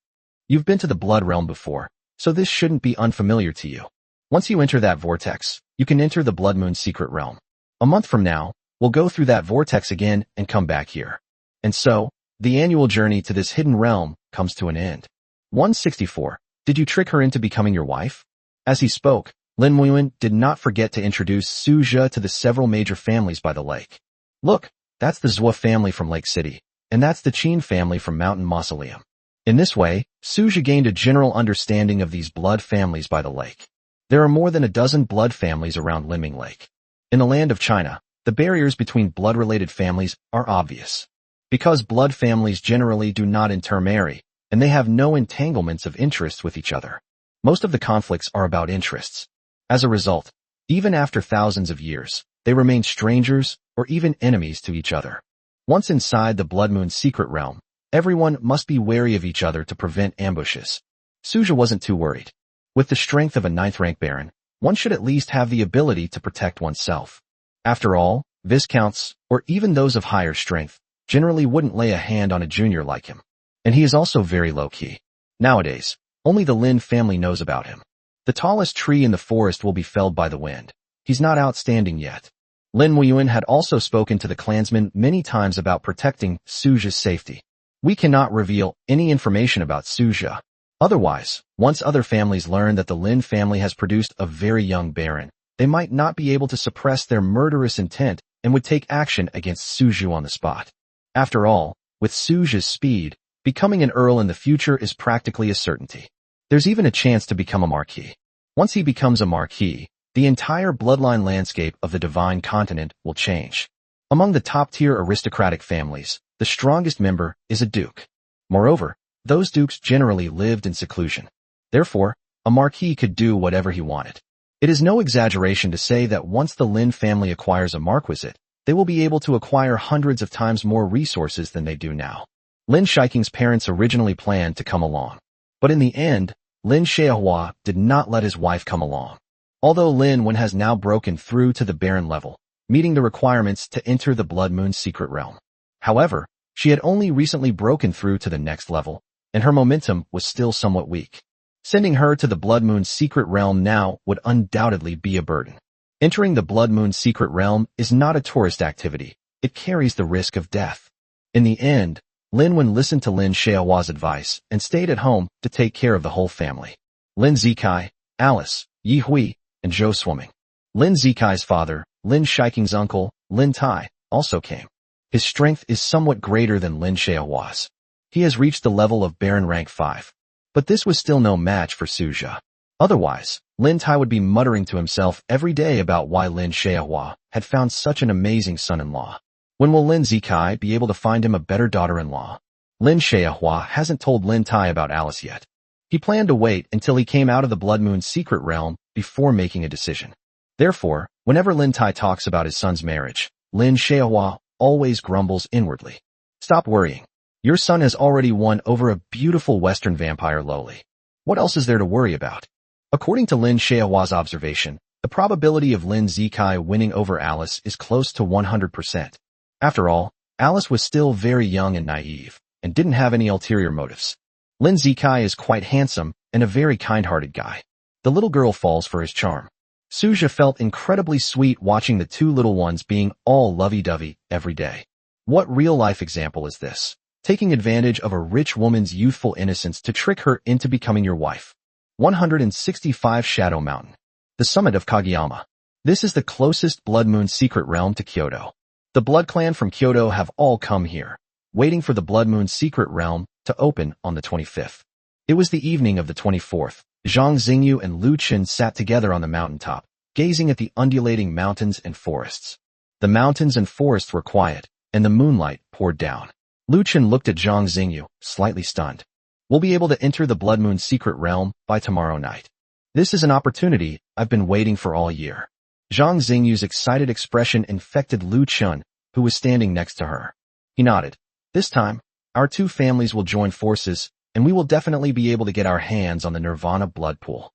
You've been to the Blood Realm before, so this shouldn't be unfamiliar to you. Once you enter that vortex, you can enter the Blood Moon Secret Realm. A month from now, we'll go through that vortex again and come back here. And so, the annual journey to this hidden realm comes to an end. 164. Did you trick her into becoming your wife? As he spoke, Lin Muyuan did not forget to introduce Suja to the several major families by the lake. Look, that's the Zhua family from Lake City, and that's the Qin family from Mountain Mausoleum. In this way, Suja gained a general understanding of these blood families by the lake. There are more than a dozen blood families around Linming Lake. In the land of China, the barriers between blood-related families are obvious. Because blood families generally do not intermarry, and they have no entanglements of interests with each other. Most of the conflicts are about interests. As a result, even after thousands of years, they remain strangers or even enemies to each other. Once inside the Blood Moon Secret Realm, everyone must be wary of each other to prevent ambushes. Suja wasn't too worried. With the strength of a 9th-rank baron, one should at least have the ability to protect oneself. After all, viscounts, or even those of higher strength, generally wouldn't lay a hand on a junior like him. And he is also very low-key. Nowadays, only the Lin family knows about him. The tallest tree in the forest will be felled by the wind. He's not outstanding yet. Lin Muyuan had also spoken to the clansmen many times about protecting Suja's safety. We cannot reveal any information about Suja. Otherwise, once other families learn that the Lin family has produced a very young baron, they might not be able to suppress their murderous intent and would take action against Suju on the spot. After all, with Suja's speed, becoming an earl in the future is practically a certainty. There's even a chance to become a marquis. Once he becomes a marquis, the entire bloodline landscape of the Divine Continent will change. Among the top-tier aristocratic families, the strongest member is a duke. Moreover, those dukes generally lived in seclusion. Therefore, a marquis could do whatever he wanted. It is no exaggeration to say that once the Lin family acquires a marquisate, they will be able to acquire hundreds of times more resources than they do now. Lin Shiking's parents originally planned to come along. But in the end, Lin Xiaohua did not let his wife come along. Although Lin Wen has now broken through to the Baron level, meeting the requirements to enter the Blood Moon Secret Realm. However, she had only recently broken through to the next level, and her momentum was still somewhat weak. Sending her to the Blood Moon Secret Realm now would undoubtedly be a burden. Entering the Blood Moon Secret Realm is not a tourist activity. It carries the risk of death. In the end, Lin Wen listened to Lin Xiaohua's advice and stayed at home to take care of the whole family. Lin Zikai, Alice, Yi Hui, and Zhou Swimming. Lin Zikai's father, Lin Shiking's uncle, Lin Tai, also came. His strength is somewhat greater than Lin Xiaohua's. He has reached the level of Baron rank 5. But this was still no match for Suja. Otherwise, Lin Tai would be muttering to himself every day about why Lin Xiaohua had found such an amazing son-in-law. When will Lin Zikai be able to find him a better daughter-in-law? Lin Xiaohua hasn't told Lin Tai about Alice yet. He planned to wait until he came out of the Blood Moon secret realm before making a decision. Therefore, whenever Lin Tai talks about his son's marriage, Lin Xiaohua always grumbles inwardly. Stop worrying. Your son has already won over a beautiful Western vampire loli. What else is there to worry about? According to Lin Xiaohua's observation, the probability of Lin Zikai winning over Alice is close to 100%. After all, Alice was still very young and naive, and didn't have any ulterior motives. Lin Zikai is quite handsome and a very kind-hearted guy. The little girl falls for his charm. Suja felt incredibly sweet watching the two little ones being all lovey-dovey every day. What real-life example is this? Taking advantage of a rich woman's youthful innocence to trick her into becoming your wife. 165 Shadow Mountain. The summit of Kageyama. This is the closest Blood Moon secret realm to Kyoto. The Blood Clan from Kyoto have all come here, waiting for the Blood Moon secret realm to open on the 25th. It was the evening of the 24th. Zhang Xingyu and Lu Chen sat together on the mountaintop, gazing at the undulating mountains and forests. The mountains and forests were quiet, and the moonlight poured down. Lu Chen looked at Zhang Xingyu, slightly stunned. We'll be able to enter the Blood Moon secret realm by tomorrow night. This is an opportunity I've been waiting for all year. Zhang Xingyu's excited expression infected Lu Chen, who was standing next to her. He nodded. This time, our two families will join forces, and we will definitely be able to get our hands on the Nirvana blood pool.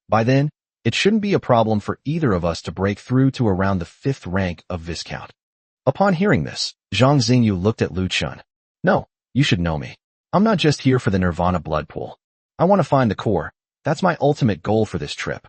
By then, it shouldn't be a problem for either of us to break through to around the 5th rank of Viscount. Upon hearing this, Zhang Xingyu looked at Lu Chen. No, you should know me. I'm not just here for the Nirvana blood pool. I want to find the core. That's my ultimate goal for this trip.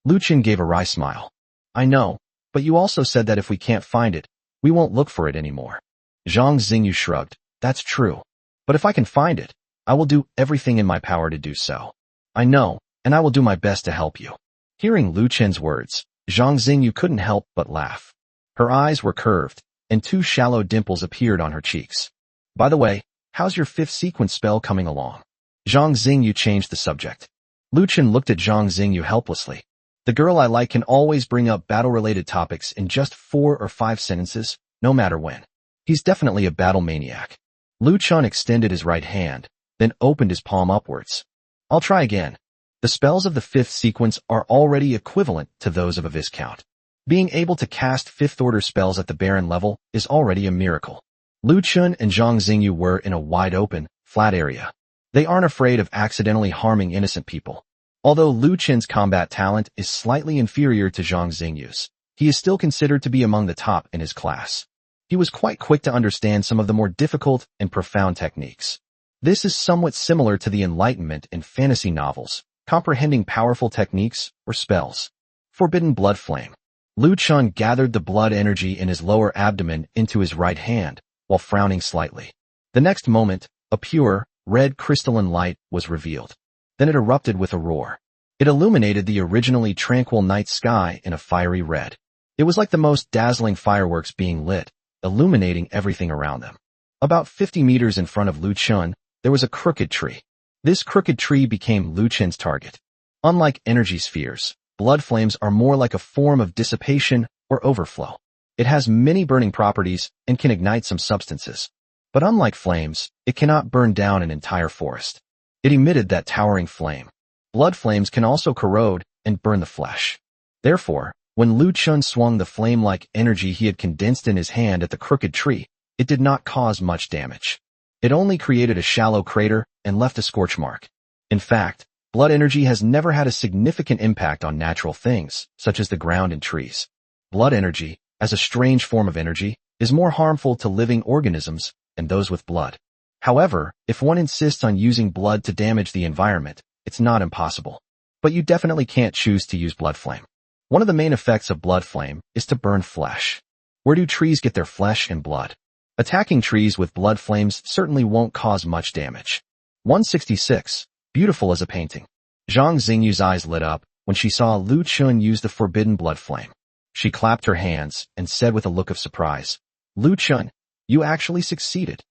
Lu Chen gave a wry smile. I know, but you also said that if we can't find it, we won't look for it anymore. Zhang Xingyu shrugged. That's true. But if I can find it, I will do everything in my power to do so. I know, and I will do my best to help you. Hearing Lu Chen's words, Zhang Xingyu couldn't help but laugh. Her eyes were curved, and two shallow dimples appeared on her cheeks. By the way, how's your 5th sequence spell coming along? Zhang Xingyu changed the subject. Lu Chen looked at Zhang Xingyu helplessly. The girl I like can always bring up battle-related topics in just 4 or 5 sentences, no matter when. He's definitely a battle maniac. Lu Chen extended his right hand, then opened his palm upwards. I'll try again. The spells of the 5th sequence are already equivalent to those of a Viscount. Being able to cast 5th-order spells at the Baron level is already a miracle. Lu Chen and Zhang Xingyu were in a wide-open, flat area. They aren't afraid of accidentally harming innocent people. Although Lu Chen's combat talent is slightly inferior to Zhang Xingyu's, he is still considered to be among the top in his class. He was quite quick to understand some of the more difficult and profound techniques. This is somewhat similar to the Enlightenment in fantasy novels, comprehending powerful techniques or spells. Forbidden Blood Flame. Lu Chen gathered the blood energy in his lower abdomen into his right hand, while frowning slightly. The next moment, a pure, red crystalline light was revealed. Then it erupted with a roar. It illuminated the originally tranquil night sky in a fiery red. It was like the most dazzling fireworks being lit, illuminating everything around them. About 50 meters in front of Lu Chen, there was a crooked tree. This crooked tree became Lu Chen's target. Unlike energy spheres, blood flames are more like a form of dissipation or overflow. It has many burning properties and can ignite some substances. But unlike flames, it cannot burn down an entire forest. It emitted that towering flame. Blood flames can also corrode and burn the flesh. Therefore, when Lu Chen swung the flame-like energy he had condensed in his hand at the crooked tree, it did not cause much damage. It only created a shallow crater and left a scorch mark. In fact, blood energy has never had a significant impact on natural things, such as the ground and trees. Blood energy, as a strange form of energy, is more harmful to living organisms and those with blood. However, if one insists on using blood to damage the environment, it's not impossible. But you definitely can't choose to use blood flame. One of the main effects of blood flame is to burn flesh. Where do trees get their flesh and blood? Attacking trees with blood flames certainly won't cause much damage. 166. Beautiful as a painting. Zhang Xingyu's eyes lit up when she saw Lu Chen use the forbidden blood flame. She clapped her hands and said with a look of surprise, Lu Chen, you actually succeeded.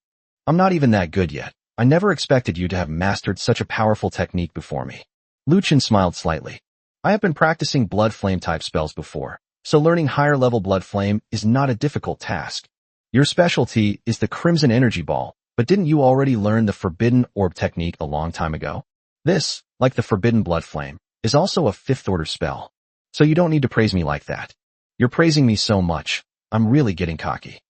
I'm not even that good yet. I never expected you to have mastered such a powerful technique before me. Lu Chen smiled slightly. I have been practicing blood flame type spells before, so learning higher level blood flame is not a difficult task. Your specialty is the Crimson Energy Ball, but didn't you already learn the Forbidden Orb technique a long time ago? This, like the Forbidden Blood Flame, is also a 5th order spell. So you don't need to praise me like that. You're praising me so much, I'm really getting cocky.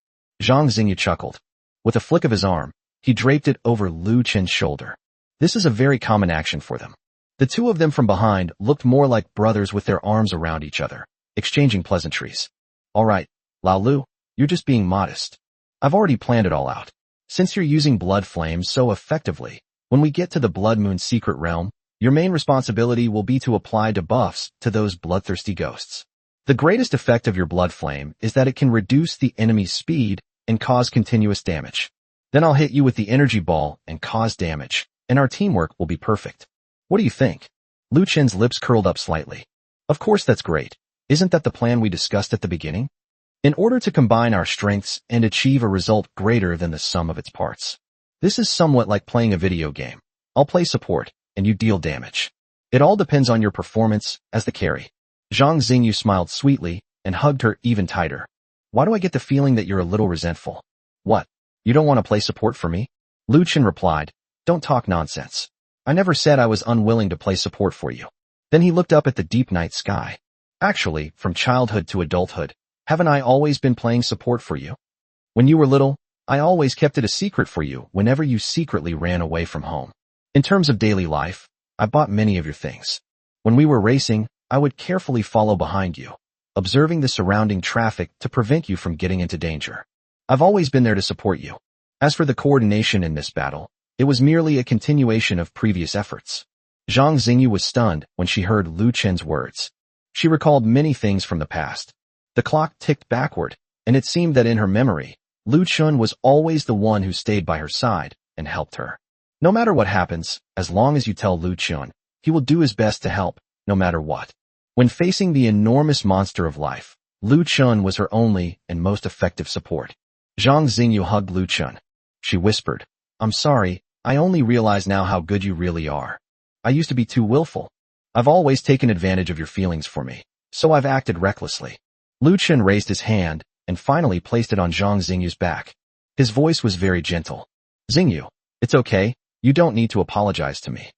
Zhang Xingyu chuckled. With a flick of his arm, he draped it over Lu Qin's shoulder. This is a very common action for them. The two of them from behind looked more like brothers with their arms around each other, exchanging pleasantries. All right, Lao Lu, you're just being modest. I've already planned it all out. Since you're using blood flame so effectively, when we get to the Blood Moon secret realm, your main responsibility will be to apply debuffs to those bloodthirsty ghosts. The greatest effect of your blood flame is that it can reduce the enemy's speed and cause continuous damage. Then I'll hit you with the energy ball and cause damage, and our teamwork will be perfect. What do you think? Lu Qin's lips curled up slightly. Of course that's great. Isn't that the plan we discussed at the beginning? In order to combine our strengths and achieve a result greater than the sum of its parts. This is somewhat like playing a video game. I'll play support, and you deal damage. It all depends on your performance as the carry. Zhang Xingyu smiled sweetly and hugged her even tighter. Why do I get the feeling that you're a little resentful? What? You don't want to play support for me? Lu Qin replied, don't talk nonsense. I never said I was unwilling to play support for you. Then he looked up at the deep night sky. Actually, from childhood to adulthood, haven't I always been playing support for you? When you were little, I always kept it a secret for you whenever you secretly ran away from home. In terms of daily life, I bought many of your things. When we were racing, I would carefully follow behind you, observing the surrounding traffic to prevent you from getting into danger. I've always been there to support you. As for the coordination in this battle, it was merely a continuation of previous efforts. Zhang Xingyu was stunned when she heard Lu Qin's words. She recalled many things from the past. The clock ticked backward, and it seemed that in her memory, Lu Qin was always the one who stayed by her side and helped her. No matter what happens, as long as you tell Lu Qin, he will do his best to help, no matter what. When facing the enormous monster of life, Lu Qin was her only and most effective support. Zhang Xingyu hugged Lu Qin. She whispered, I'm sorry, I only realize now how good you really are. I used to be too willful. I've always taken advantage of your feelings for me, so I've acted recklessly. Lu Qin raised his hand and finally placed it on Zhang Xingyu's back. His voice was very gentle. Xingyu, it's okay, you don't need to apologize to me.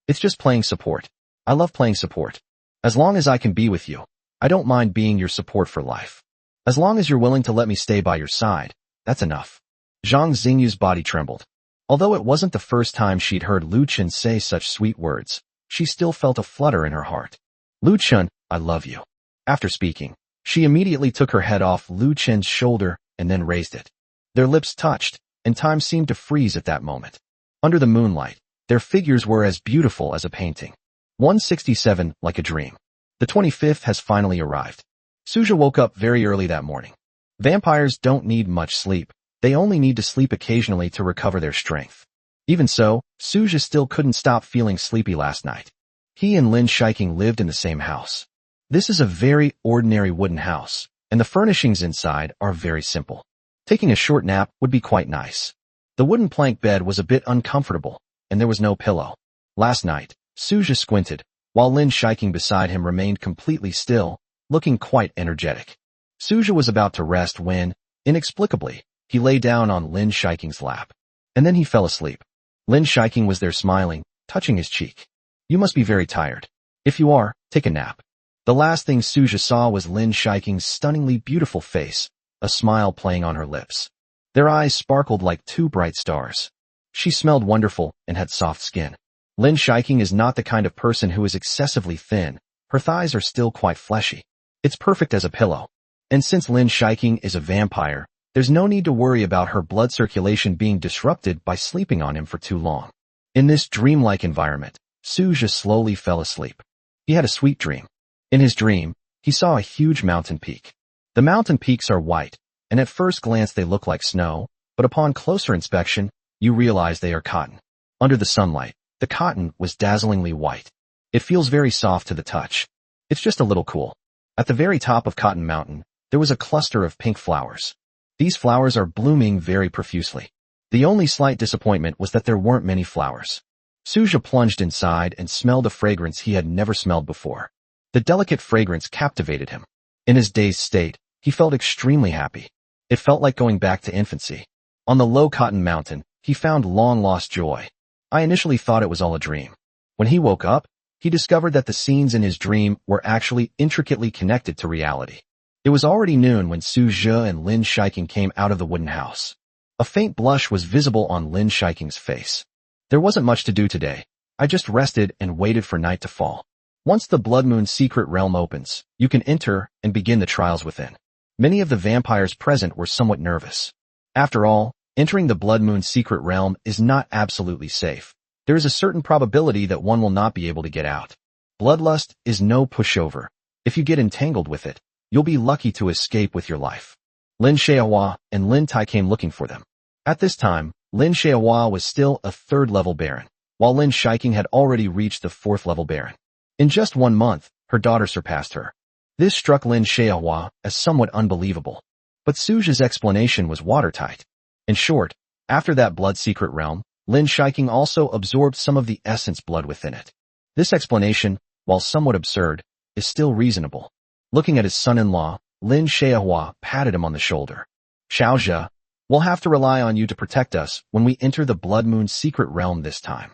It's just playing support. I love playing support. As long as I can be with you, I don't mind being your support for life. As long as you're willing to let me stay by your side, that's enough. Zhang Xingyu's body trembled. Although it wasn't the first time she'd heard Lu Qin say such sweet words, she still felt a flutter in her heart. Lu Qin, I love you. After speaking, she immediately took her head off Lu Qin's shoulder and then raised it. Their lips touched, and time seemed to freeze at that moment. Under the moonlight, their figures were as beautiful as a painting. 167, like a dream. The 25th has finally arrived. Suja woke up very early that morning. Vampires don't need much sleep. They only need to sleep occasionally to recover their strength. Even so, Suja still couldn't stop feeling sleepy last night. He and Lin Shiking lived in the same house. This is a very ordinary wooden house, and the furnishings inside are very simple. Taking a short nap would be quite nice. The wooden plank bed was a bit uncomfortable, and there was no pillow. Last night, Suja squinted, while Lin Shiking beside him remained completely still, looking quite energetic. Suja was about to rest when, inexplicably, he lay down on Lin Shiking's lap. And then he fell asleep. Lin Shiking was there smiling, touching his cheek. You must be very tired. If you are, take a nap. The last thing Suja saw was Lin Shiking's stunningly beautiful face, a smile playing on her lips. Their eyes sparkled like two bright stars. She smelled wonderful and had soft skin. Lin Shiking is not the kind of person who is excessively thin. Her thighs are still quite fleshy. It's perfect as a pillow. And since Lin Shiking is a vampire, there's no need to worry about her blood circulation being disrupted by sleeping on him for too long. In this dreamlike environment, Suja slowly fell asleep. He had a sweet dream. In his dream, he saw a huge mountain peak. The mountain peaks are white, and at first glance they look like snow, but upon closer inspection, you realize they are cotton. Under the sunlight, the cotton was dazzlingly white. It feels very soft to the touch. It's just a little cool. At the very top of Cotton Mountain, there was a cluster of pink flowers. These flowers are blooming very profusely. The only slight disappointment was that there weren't many flowers. Suja plunged inside and smelled a fragrance he had never smelled before. The delicate fragrance captivated him. In his dazed state, he felt extremely happy. It felt like going back to infancy. On the low cotton mountain, he found long-lost joy. I initially thought it was all a dream. When he woke up, he discovered that the scenes in his dream were actually intricately connected to reality. It was already noon when Su Zhe and Lin Shiking came out of the wooden house. A faint blush was visible on Lin Shiking's face. There wasn't much to do today. I just rested and waited for night to fall. Once the Blood Moon secret realm opens, you can enter and begin the trials within. Many of the vampires present were somewhat nervous. After all, entering the Blood Moon secret realm is not absolutely safe. There is a certain probability that one will not be able to get out. Bloodlust is no pushover. If you get entangled with it, you'll be lucky to escape with your life. Lin Xiaohua and Lin Tai came looking for them. At this time, Lin Xiaohua was still a third-level baron, while Lin Shiking had already reached the fourth-level baron. In just 1 month, her daughter surpassed her. This struck Lin Xiaohua as somewhat unbelievable. But Su Zhe's explanation was watertight. In short, after that blood secret realm, Lin Shiking also absorbed some of the essence blood within it. This explanation, while somewhat absurd, is still reasonable. Looking at his son-in-law, Lin Xiaohua patted him on the shoulder. Xiao Zhe, we'll have to rely on you to protect us when we enter the Blood Moon secret realm this time.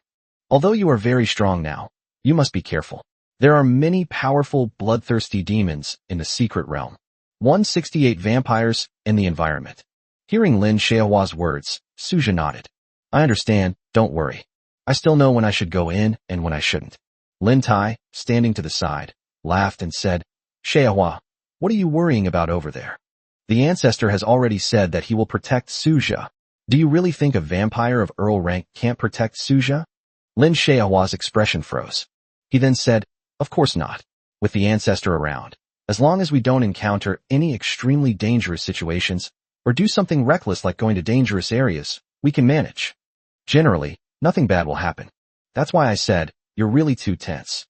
Although you are very strong now, you must be careful. There are many powerful bloodthirsty demons in the secret realm. 168 vampires in the environment. Hearing Lin Xiaohua's words, Su Zhe nodded. I understand, don't worry. I still know when I should go in and when I shouldn't. Lin Tai, standing to the side, laughed and said, Xiaohua, what are you worrying about over there? The ancestor has already said that he will protect Su Zhe. Do you really think a vampire of Earl rank can't protect Su Zhe? Lin Xiaohua's expression froze. He then said, of course not. With the ancestor around, as long as we don't encounter any extremely dangerous situations, or do something reckless like going to dangerous areas, we can manage. Generally, nothing bad will happen. That's why I said, you're really too tense.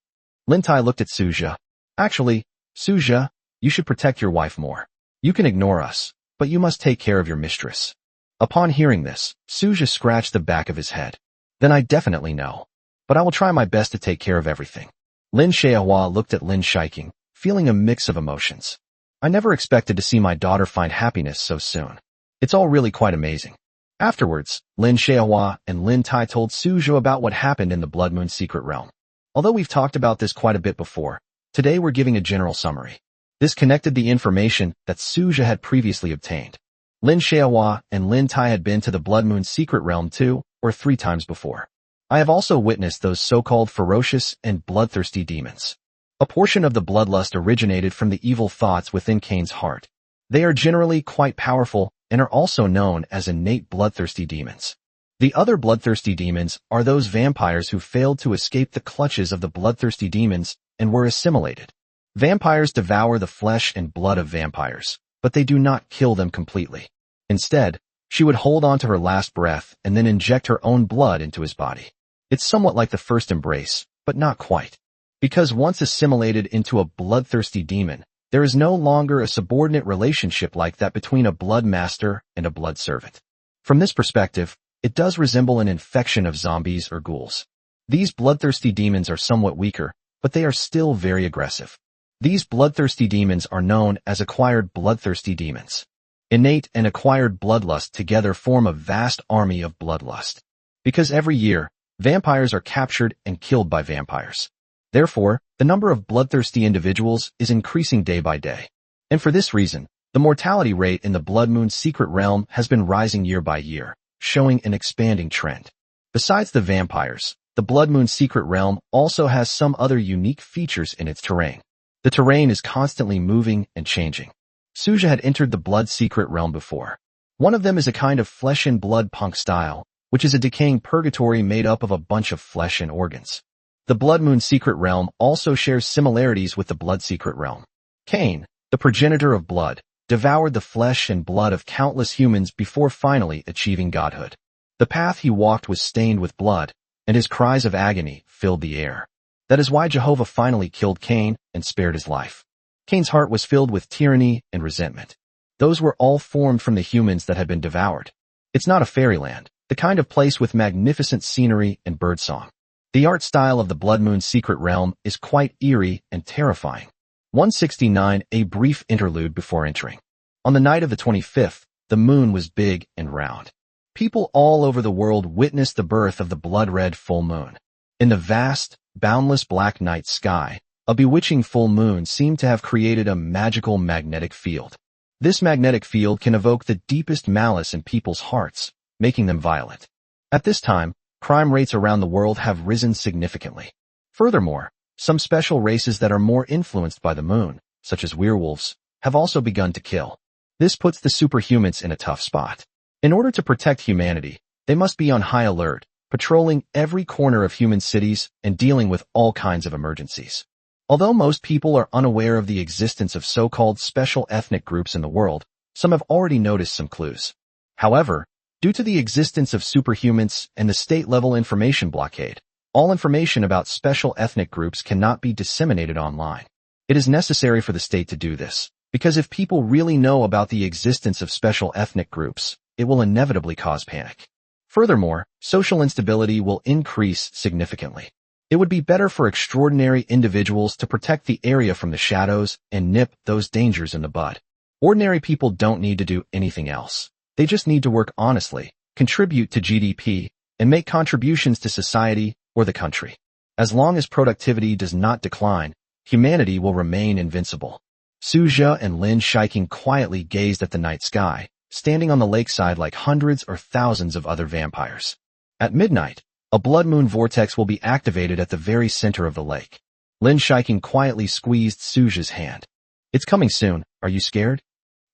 Lin Tai looked at Su Zhe. Actually, Su Zhe, you should protect your wife more. You can ignore us, but you must take care of your mistress. Upon hearing this, Su Zhe scratched the back of his head. Then I definitely know. But I will try my best to take care of everything. Lin Xiaohua looked at Lin Shiking, feeling a mix of emotions. I never expected to see my daughter find happiness so soon. It's all really quite amazing. Afterwards, Lin Xiaohua and Lin Tai told Su Zhe about what happened in the Blood Moon secret realm. Although we've talked about this quite a bit before, today we're giving a general summary. This connected the information that Su Zhe had previously obtained. Lin Xiaohua and Lin Tai had been to the Blood Moon secret realm 2 or 3 times before. I have also witnessed those so-called ferocious and bloodthirsty demons. A portion of the bloodlust originated from the evil thoughts within Cain's heart. They are generally quite powerful and are also known as innate bloodthirsty demons. The other bloodthirsty demons are those vampires who failed to escape the clutches of the bloodthirsty demons and were assimilated. Vampires devour the flesh and blood of vampires, but they do not kill them completely. Instead, she would hold on to her last breath and then inject her own blood into his body. It's somewhat like the first embrace, but not quite. Because once assimilated into a bloodthirsty demon, there is no longer a subordinate relationship like that between a blood master and a blood servant. From this perspective, it does resemble an infection of zombies or ghouls. These bloodthirsty demons are somewhat weaker, but they are still very aggressive. These bloodthirsty demons are known as acquired bloodthirsty demons. Innate and acquired bloodlust together form a vast army of bloodlust. Because every year, vampires are captured and killed by vampires. Therefore, the number of bloodthirsty individuals is increasing day by day. And for this reason, the mortality rate in the Blood Moon secret realm has been rising year by year, showing an expanding trend. Besides the vampires, the Blood Moon secret realm also has some other unique features in its terrain. The terrain is constantly moving and changing. Su Zhe had entered the Blood secret realm before. One of them is a kind of flesh and blood punk style, which is a decaying purgatory made up of a bunch of flesh and organs. The Blood Moon secret realm also shares similarities with the Blood secret realm. Cain, the progenitor of blood, devoured the flesh and blood of countless humans before finally achieving godhood. The path he walked was stained with blood, and his cries of agony filled the air. That is why Jehovah finally killed Cain and spared his life. Cain's heart was filled with tyranny and resentment. Those were all formed from the humans that had been devoured. It's not a fairyland, the kind of place with magnificent scenery and birdsong. The art style of the Blood Moon Secret Realm is quite eerie and terrifying. 169. A brief interlude before entering. On the night of the 25th, the moon was big and round. People all over the world witnessed the birth of the blood-red full moon. In the vast, boundless black night sky, a bewitching full moon seemed to have created a magical magnetic field. This magnetic field can evoke the deepest malice in people's hearts, making them violent. At this time, crime rates around the world have risen significantly. Furthermore, some special races that are more influenced by the moon, such as werewolves, have also begun to kill. This puts the superhumans in a tough spot. In order to protect humanity, they must be on high alert, patrolling every corner of human cities and dealing with all kinds of emergencies. Although most people are unaware of the existence of so-called special ethnic groups in the world, some have already noticed some clues. However, due to the existence of superhumans and the state-level information blockade, all information about special ethnic groups cannot be disseminated online. It is necessary for the state to do this, because if people really know about the existence of special ethnic groups, it will inevitably cause panic. Furthermore, social instability will increase significantly. It would be better for extraordinary individuals to protect the area from the shadows and nip those dangers in the bud. Ordinary people don't need to do anything else. They just need to work honestly, contribute to GDP, and make contributions to society or the country. As long as productivity does not decline, humanity will remain invincible. Suja and Lin Shiking quietly gazed at the night sky, standing on the lakeside like hundreds or thousands of other vampires. At midnight, a blood moon vortex will be activated at the very center of the lake. Lin Shiking quietly squeezed Suja's hand. "It's coming soon, are you scared?"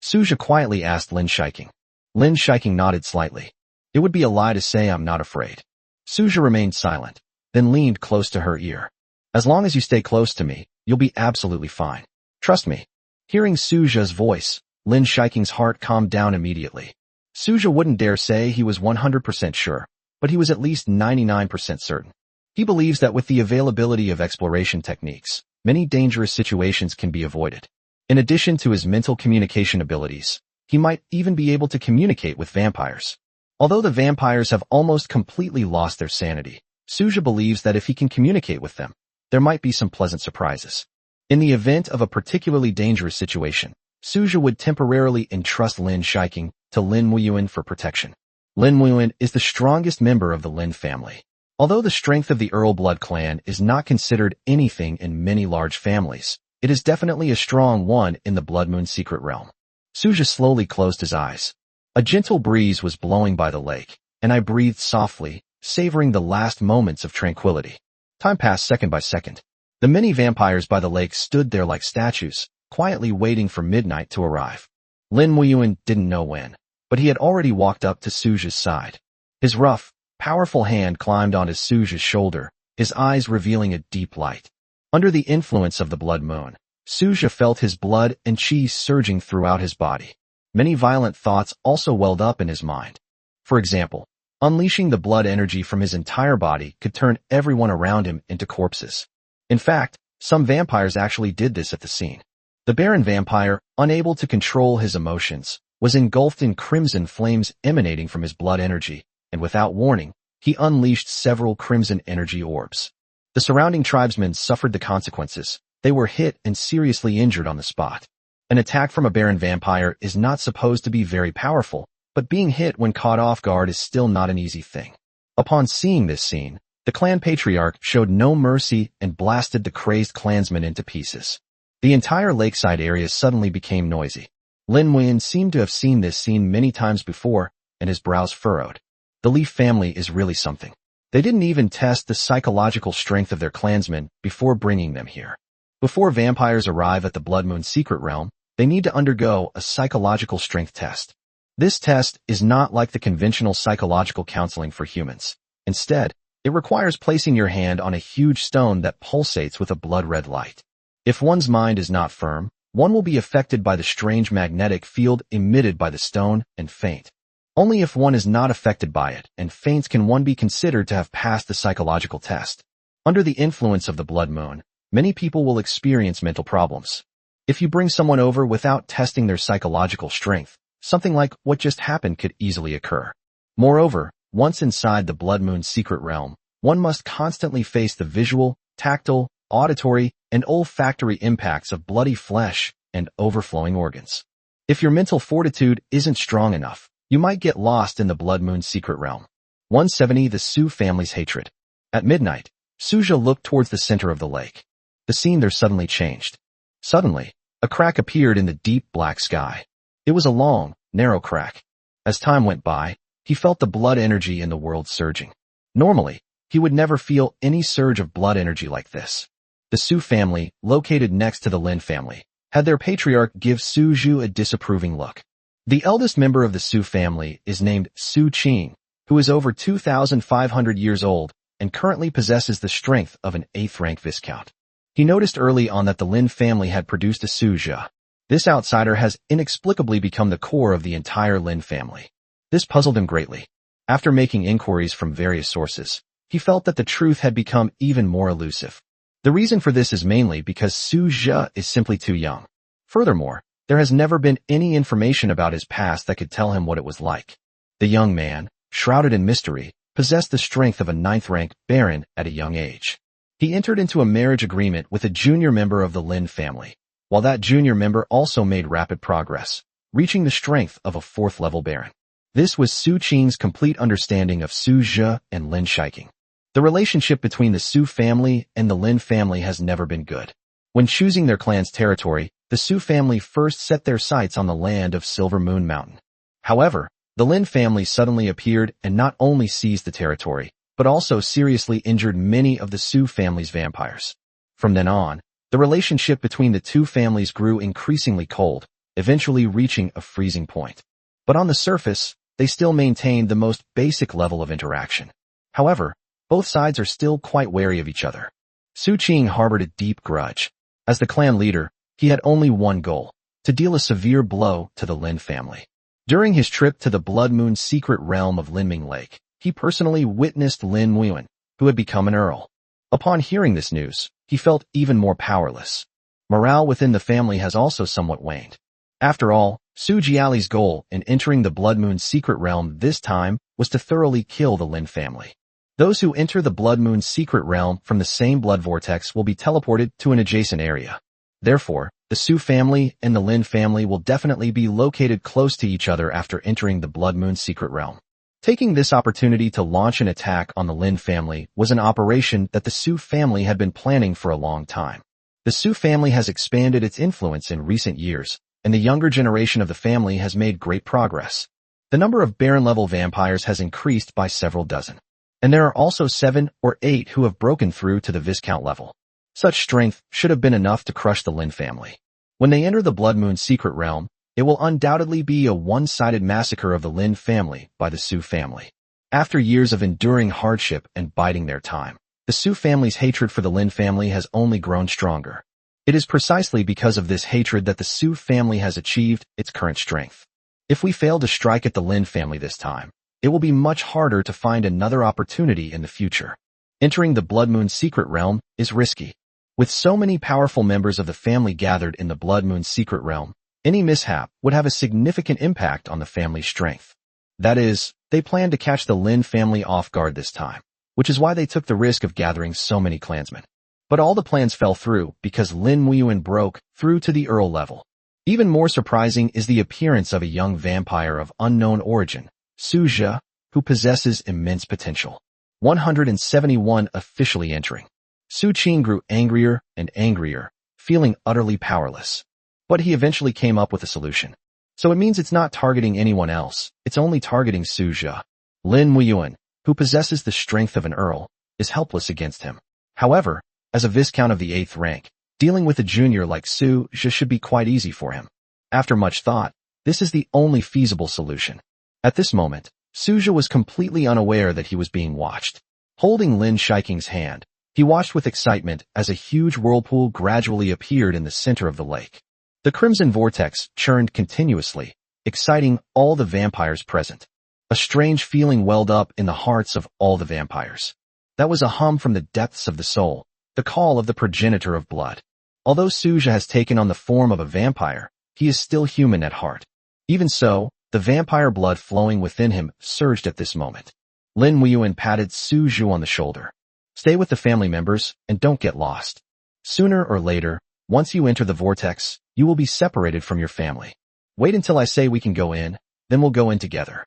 Suja quietly asked Lin Shiking. Lin Shiking nodded slightly. "It would be a lie to say I'm not afraid." Suja remained silent, then leaned close to her ear. "As long as you stay close to me, you'll be absolutely fine. Trust me." Hearing Suja's voice, Lin Shiking's heart calmed down immediately. Suja wouldn't dare say he was 100% sure, but he was at least 99% certain. He believes that with the availability of exploration techniques, many dangerous situations can be avoided. In addition to his mental communication abilities, he might even be able to communicate with vampires. Although the vampires have almost completely lost their sanity, Suja believes that if he can communicate with them, there might be some pleasant surprises. In the event of a particularly dangerous situation, Suja would temporarily entrust Lin Shiking to Lin Muyuan for protection. Lin Muyuan is the strongest member of the Lin family. Although the strength of the Earl Blood clan is not considered anything in many large families, it is definitely a strong one in the Blood Moon Secret Realm. Suja slowly closed his eyes. A gentle breeze was blowing by the lake, and I breathed softly, savoring the last moments of tranquility. Time passed second by second. The many vampires by the lake stood there like statues, quietly waiting for midnight to arrive. Lin Muyuan didn't know when, but he had already walked up to Suja's side. His rough, powerful hand climbed onto Suja's shoulder, his eyes revealing a deep light. Under the influence of the blood moon, Suja felt his blood and chi surging throughout his body. Many violent thoughts also welled up in his mind. For example, unleashing the blood energy from his entire body could turn everyone around him into corpses. In fact, some vampires actually did this at the scene. The Baron vampire, unable to control his emotions, was engulfed in crimson flames emanating from his blood energy, and without warning, he unleashed several crimson energy orbs. The surrounding tribesmen suffered the consequences. They were hit and seriously injured on the spot. An attack from a Baron vampire is not supposed to be very powerful, but being hit when caught off guard is still not an easy thing. Upon seeing this scene, the clan patriarch showed no mercy and blasted the crazed clansmen into pieces. The entire lakeside area suddenly became noisy. Lin Muyuan seemed to have seen this scene many times before, and his brows furrowed. The Leaf family is really something. They didn't even test the psychological strength of their clansmen before bringing them here. Before vampires arrive at the Blood Moon Secret Realm, they need to undergo a psychological strength test. This test is not like the conventional psychological counseling for humans. Instead, it requires placing your hand on a huge stone that pulsates with a blood-red light. If one's mind is not firm, one will be affected by the strange magnetic field emitted by the stone and faint. Only if one is not affected by it and faints can one be considered to have passed the psychological test. Under the influence of the blood moon, many people will experience mental problems. If you bring someone over without testing their psychological strength, something like what just happened could easily occur. Moreover, once inside the Blood Moon Secret Realm, one must constantly face the visual, tactile, auditory, and olfactory impacts of bloody flesh and overflowing organs. If your mental fortitude isn't strong enough, you might get lost in the Blood Moon secret realm. 170. The Su family's hatred. At midnight, Suja looked towards the center of the lake. The scene there suddenly changed. Suddenly, a crack appeared in the deep black sky. It was a long, narrow crack. As time went by, he felt the blood energy in the world surging. Normally, he would never feel any surge of blood energy like this. The Su family, located next to the Lin family, had their patriarch give Su Zhu a disapproving look. The eldest member of the Su family is named Su Qing, who is over 2,500 years old and currently possesses the strength of an 8th-rank viscount. He noticed early on that the Lin family had produced a Su Jia. This outsider has inexplicably become the core of the entire Lin family. This puzzled him greatly. After making inquiries from various sources, he felt that the truth had become even more elusive. The reason for this is mainly because Su Jia is simply too young. Furthermore, there has never been any information about his past that could tell him what it was like. The young man, shrouded in mystery, possessed the strength of a 9th-rank baron at a young age. He entered into a marriage agreement with a junior member of the Lin family, while that junior member also made rapid progress, reaching the strength of a 4th-level baron. This was Su Qing's complete understanding of Su Jia and Lin Shiking. The relationship between the Su family and the Lin family has never been good. When choosing their clan's territory, the Su family first set their sights on the land of Silver Moon Mountain. However, the Lin family suddenly appeared and not only seized the territory, but also seriously injured many of the Su family's vampires. From then on, the relationship between the two families grew increasingly cold, eventually reaching a freezing point. But on the surface, they still maintained the most basic level of interaction. However, both sides are still quite wary of each other. Su Qing harbored a deep grudge. As the clan leader, he had only one goal: to deal a severe blow to the Lin family. During his trip to the Blood Moon secret realm of Linming Lake, he personally witnessed Lin Muiyuan, who had become an earl. Upon hearing this news, he felt even more powerless. Morale within the family has also somewhat waned. After all, Su Jiali's goal in entering the Blood Moon secret realm this time was to thoroughly kill the Lin family. Those who enter the Blood Moon secret realm from the same blood vortex will be teleported to an adjacent area. Therefore, the Su family and the Lin family will definitely be located close to each other after entering the Blood Moon secret realm. Taking this opportunity to launch an attack on the Lin family was an operation that the Su family had been planning for a long time. The Su family has expanded its influence in recent years, and the younger generation of the family has made great progress. The number of Baron-level vampires has increased by several dozen. And there are also 7 or 8 who have broken through to the Viscount level. Such strength should have been enough to crush the Lin family. When they enter the Blood Moon secret realm, it will undoubtedly be a one-sided massacre of the Lin family by the Su family. After years of enduring hardship and biding their time, the Su family's hatred for the Lin family has only grown stronger. It is precisely because of this hatred that the Su family has achieved its current strength. If we fail to strike at the Lin family this time, it will be much harder to find another opportunity in the future. Entering the Blood Moon secret realm is risky. With so many powerful members of the family gathered in the Blood Moon secret realm, any mishap would have a significant impact on the family's strength. That is, they planned to catch the Lin family off guard this time, which is why they took the risk of gathering so many clansmen. But all the plans fell through because Lin Muiyuan broke through to the Earl level. Even more surprising is the appearance of a young vampire of unknown origin, Su Jia, who possesses immense potential. 171 officially entering. Su Qing grew angrier and angrier, feeling utterly powerless. But he eventually came up with a solution. So it means it's not targeting anyone else, it's only targeting Su Jia. Lin Muiyuan, who possesses the strength of an earl, is helpless against him. However, as a viscount of the 8th rank, dealing with a junior like Su Jia should be quite easy for him. After much thought, this is the only feasible solution. At this moment, Su Jia was completely unaware that he was being watched. Holding Lin Shiking's hand, he watched with excitement as a huge whirlpool gradually appeared in the center of the lake. The crimson vortex churned continuously, exciting all the vampires present. A strange feeling welled up in the hearts of all the vampires. That was a hum from the depths of the soul, the call of the progenitor of blood. Although Su Jia has taken on the form of a vampire, he is still human at heart. Even so, the vampire blood flowing within him surged at this moment. Lin Weiyuan patted Su Zhu on the shoulder. Stay with the family members and don't get lost. Sooner or later, once you enter the vortex, you will be separated from your family. Wait until I say we can go in, then we'll go in together.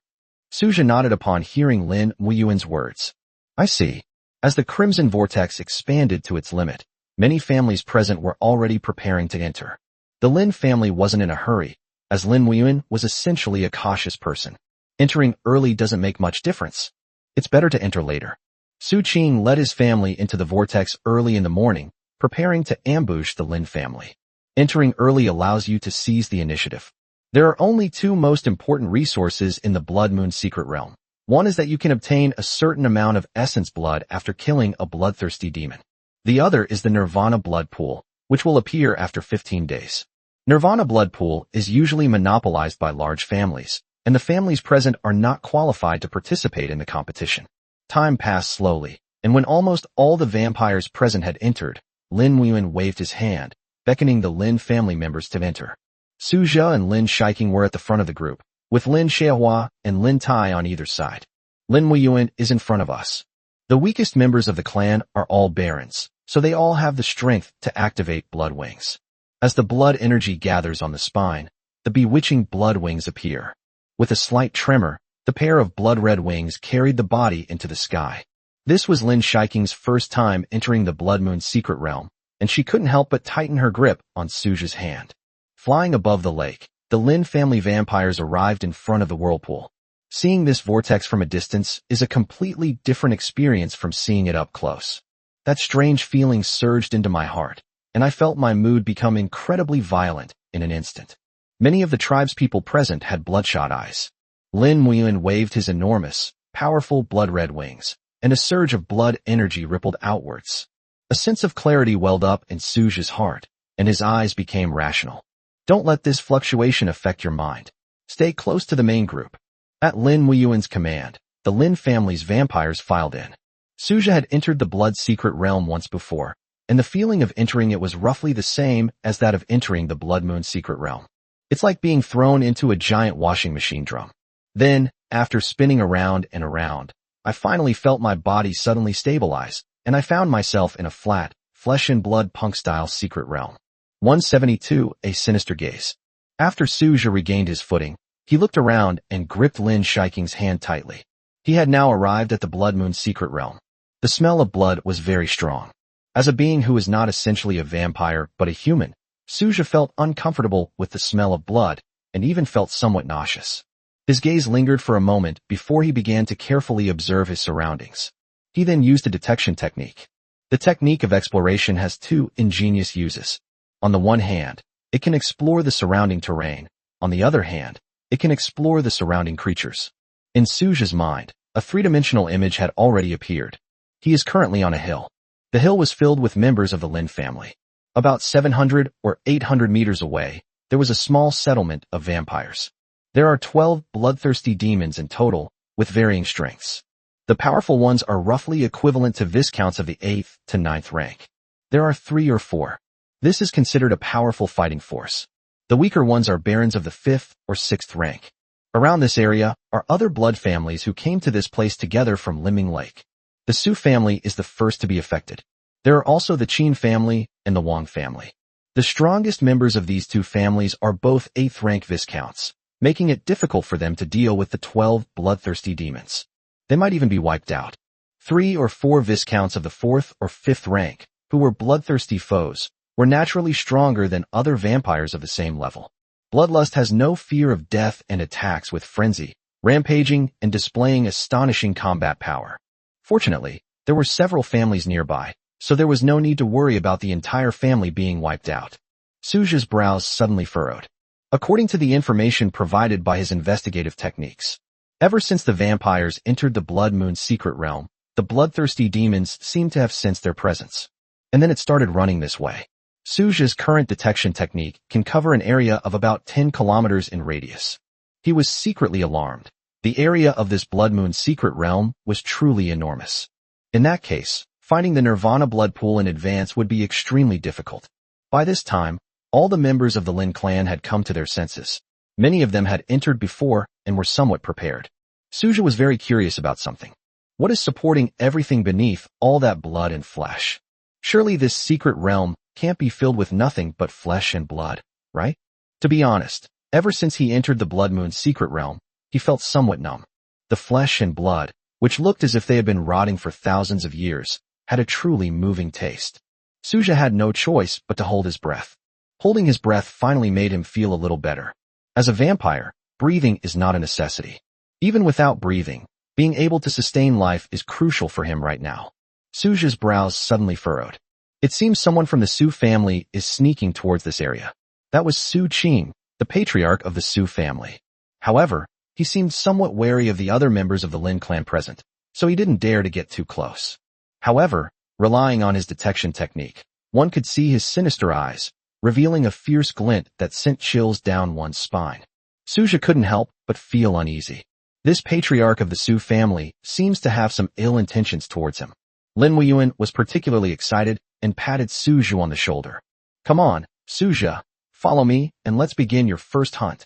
Su Zhu nodded upon hearing Lin Weiyuan's words. I see. As the crimson vortex expanded to its limit, many families present were already preparing to enter. The Lin family wasn't in a hurry, as Lin Weiyuan was essentially a cautious person. Entering early doesn't make much difference. It's better to enter later. Su Qing led his family into the vortex early in the morning, preparing to ambush the Lin family. Entering early allows you to seize the initiative. There are only two most important resources in the Blood Moon Secret Realm. One is that you can obtain a certain amount of essence blood after killing a bloodthirsty demon. The other is the Nirvana Blood Pool, which will appear after 15 days. Nirvana Blood Pool is usually monopolized by large families, and the families present are not qualified to participate in the competition. Time passed slowly, and when almost all the vampires present had entered, Lin Weiyuan waved his hand, beckoning the Lin family members to enter. Su Zhe and Lin Shiking were at the front of the group, with Lin Xiehua and Lin Tai on either side. Lin Weiyuan is in front of us. The weakest members of the clan are all barons, so they all have the strength to activate blood wings. As the blood energy gathers on the spine, the bewitching blood wings appear. With a slight tremor, the pair of blood-red wings carried the body into the sky. This was Lin Shiking's first time entering the Blood Moon Secret Realm, and she couldn't help but tighten her grip on Su Zhe's hand. Flying above the lake, the Lin family vampires arrived in front of the whirlpool. Seeing this vortex from a distance is a completely different experience from seeing it up close. That strange feeling surged into my heart, and I felt my mood become incredibly violent in an instant. Many of the tribespeople present had bloodshot eyes. Lin Weiyuan waved his enormous, powerful blood-red wings, and a surge of blood energy rippled outwards. A sense of clarity welled up in Su Zhe's heart, and his eyes became rational. Don't let this fluctuation affect your mind. Stay close to the main group. At Lin Weiyuan's command, the Lin family's vampires filed in. Su Zhe had entered the Blood Secret Realm once before, and the feeling of entering it was roughly the same as that of entering the Blood Moon Secret Realm. It's like being thrown into a giant washing machine drum. Then, after spinning around and around, I finally felt my body suddenly stabilize, and I found myself in a flat, flesh and blood punk-style secret realm. 172. A Sinister Gaze. After Su Zhe regained his footing, he looked around and gripped Lin Shiking's hand tightly. He had now arrived at the Blood Moon Secret Realm. The smell of blood was very strong. As a being who is not essentially a vampire but a human, Su Zhe felt uncomfortable with the smell of blood and even felt somewhat nauseous. His gaze lingered for a moment before he began to carefully observe his surroundings. He then used a detection technique. The technique of exploration has two ingenious uses. On the one hand, it can explore the surrounding terrain. On the other hand, it can explore the surrounding creatures. In Su Zhe's mind, a three-dimensional image had already appeared. He is currently on a hill. The hill was filled with members of the Lin family. About 700 or 800 meters away, there was a small settlement of vampires. There are 12 bloodthirsty demons in total, with varying strengths. The powerful ones are roughly equivalent to Viscounts of the 8th to 9th rank. There are 3 or 4. This is considered a powerful fighting force. The weaker ones are barons of the 5th or 6th rank. Around this area are other blood families who came to this place together from Liming Lake. The Su family is the first to be affected. There are also the Qin family and the Wang family. The strongest members of these two families are both 8th rank Viscounts, making it difficult for them to deal with the 12 bloodthirsty demons. They might even be wiped out. 3 or 4 Viscounts of the 4th or 5th rank, who were bloodthirsty foes, were naturally stronger than other vampires of the same level. Bloodlust has no fear of death and attacks with frenzy, rampaging and displaying astonishing combat power. Fortunately, there were several families nearby, so there was no need to worry about the entire family being wiped out. Su Zhe's brows suddenly furrowed. According to the information provided by his investigative techniques, ever since the vampires entered the Blood Moon Secret Realm, the bloodthirsty demons seemed to have sensed their presence. And then it started running this way. Su Zhe's current detection technique can cover an area of about 10 kilometers in radius. He was secretly alarmed. The area of this Blood Moon Secret Realm was truly enormous. In that case, finding the Nirvana Blood Pool in advance would be extremely difficult. By this time, all the members of the Lin clan had come to their senses. Many of them had entered before and were somewhat prepared. Su Zhe was very curious about something. What is supporting everything beneath all that blood and flesh? Surely this secret realm can't be filled with nothing but flesh and blood, right? To be honest, ever since he entered the Blood Moon's secret realm, he felt somewhat numb. The flesh and blood, which looked as if they had been rotting for thousands of years, had a truly moving taste. Suja had no choice but to hold his breath. Holding his breath finally made him feel a little better. As a vampire, breathing is not a necessity. Even without breathing, being able to sustain life is crucial for him right now. Suja's brows suddenly furrowed. It seems someone from the Su family is sneaking towards this area. That was Su Qing, the patriarch of the Su family. However, he seemed somewhat wary of the other members of the Lin clan present, so he didn't dare to get too close. However, relying on his detection technique, one could see his sinister eyes, revealing a fierce glint that sent chills down one's spine. Suja couldn't help but feel uneasy. This patriarch of the Su family seems to have some ill intentions towards him. Lin Weiyuan was particularly excited and patted Suja on the shoulder. Come on, Suja, follow me and let's begin your first hunt.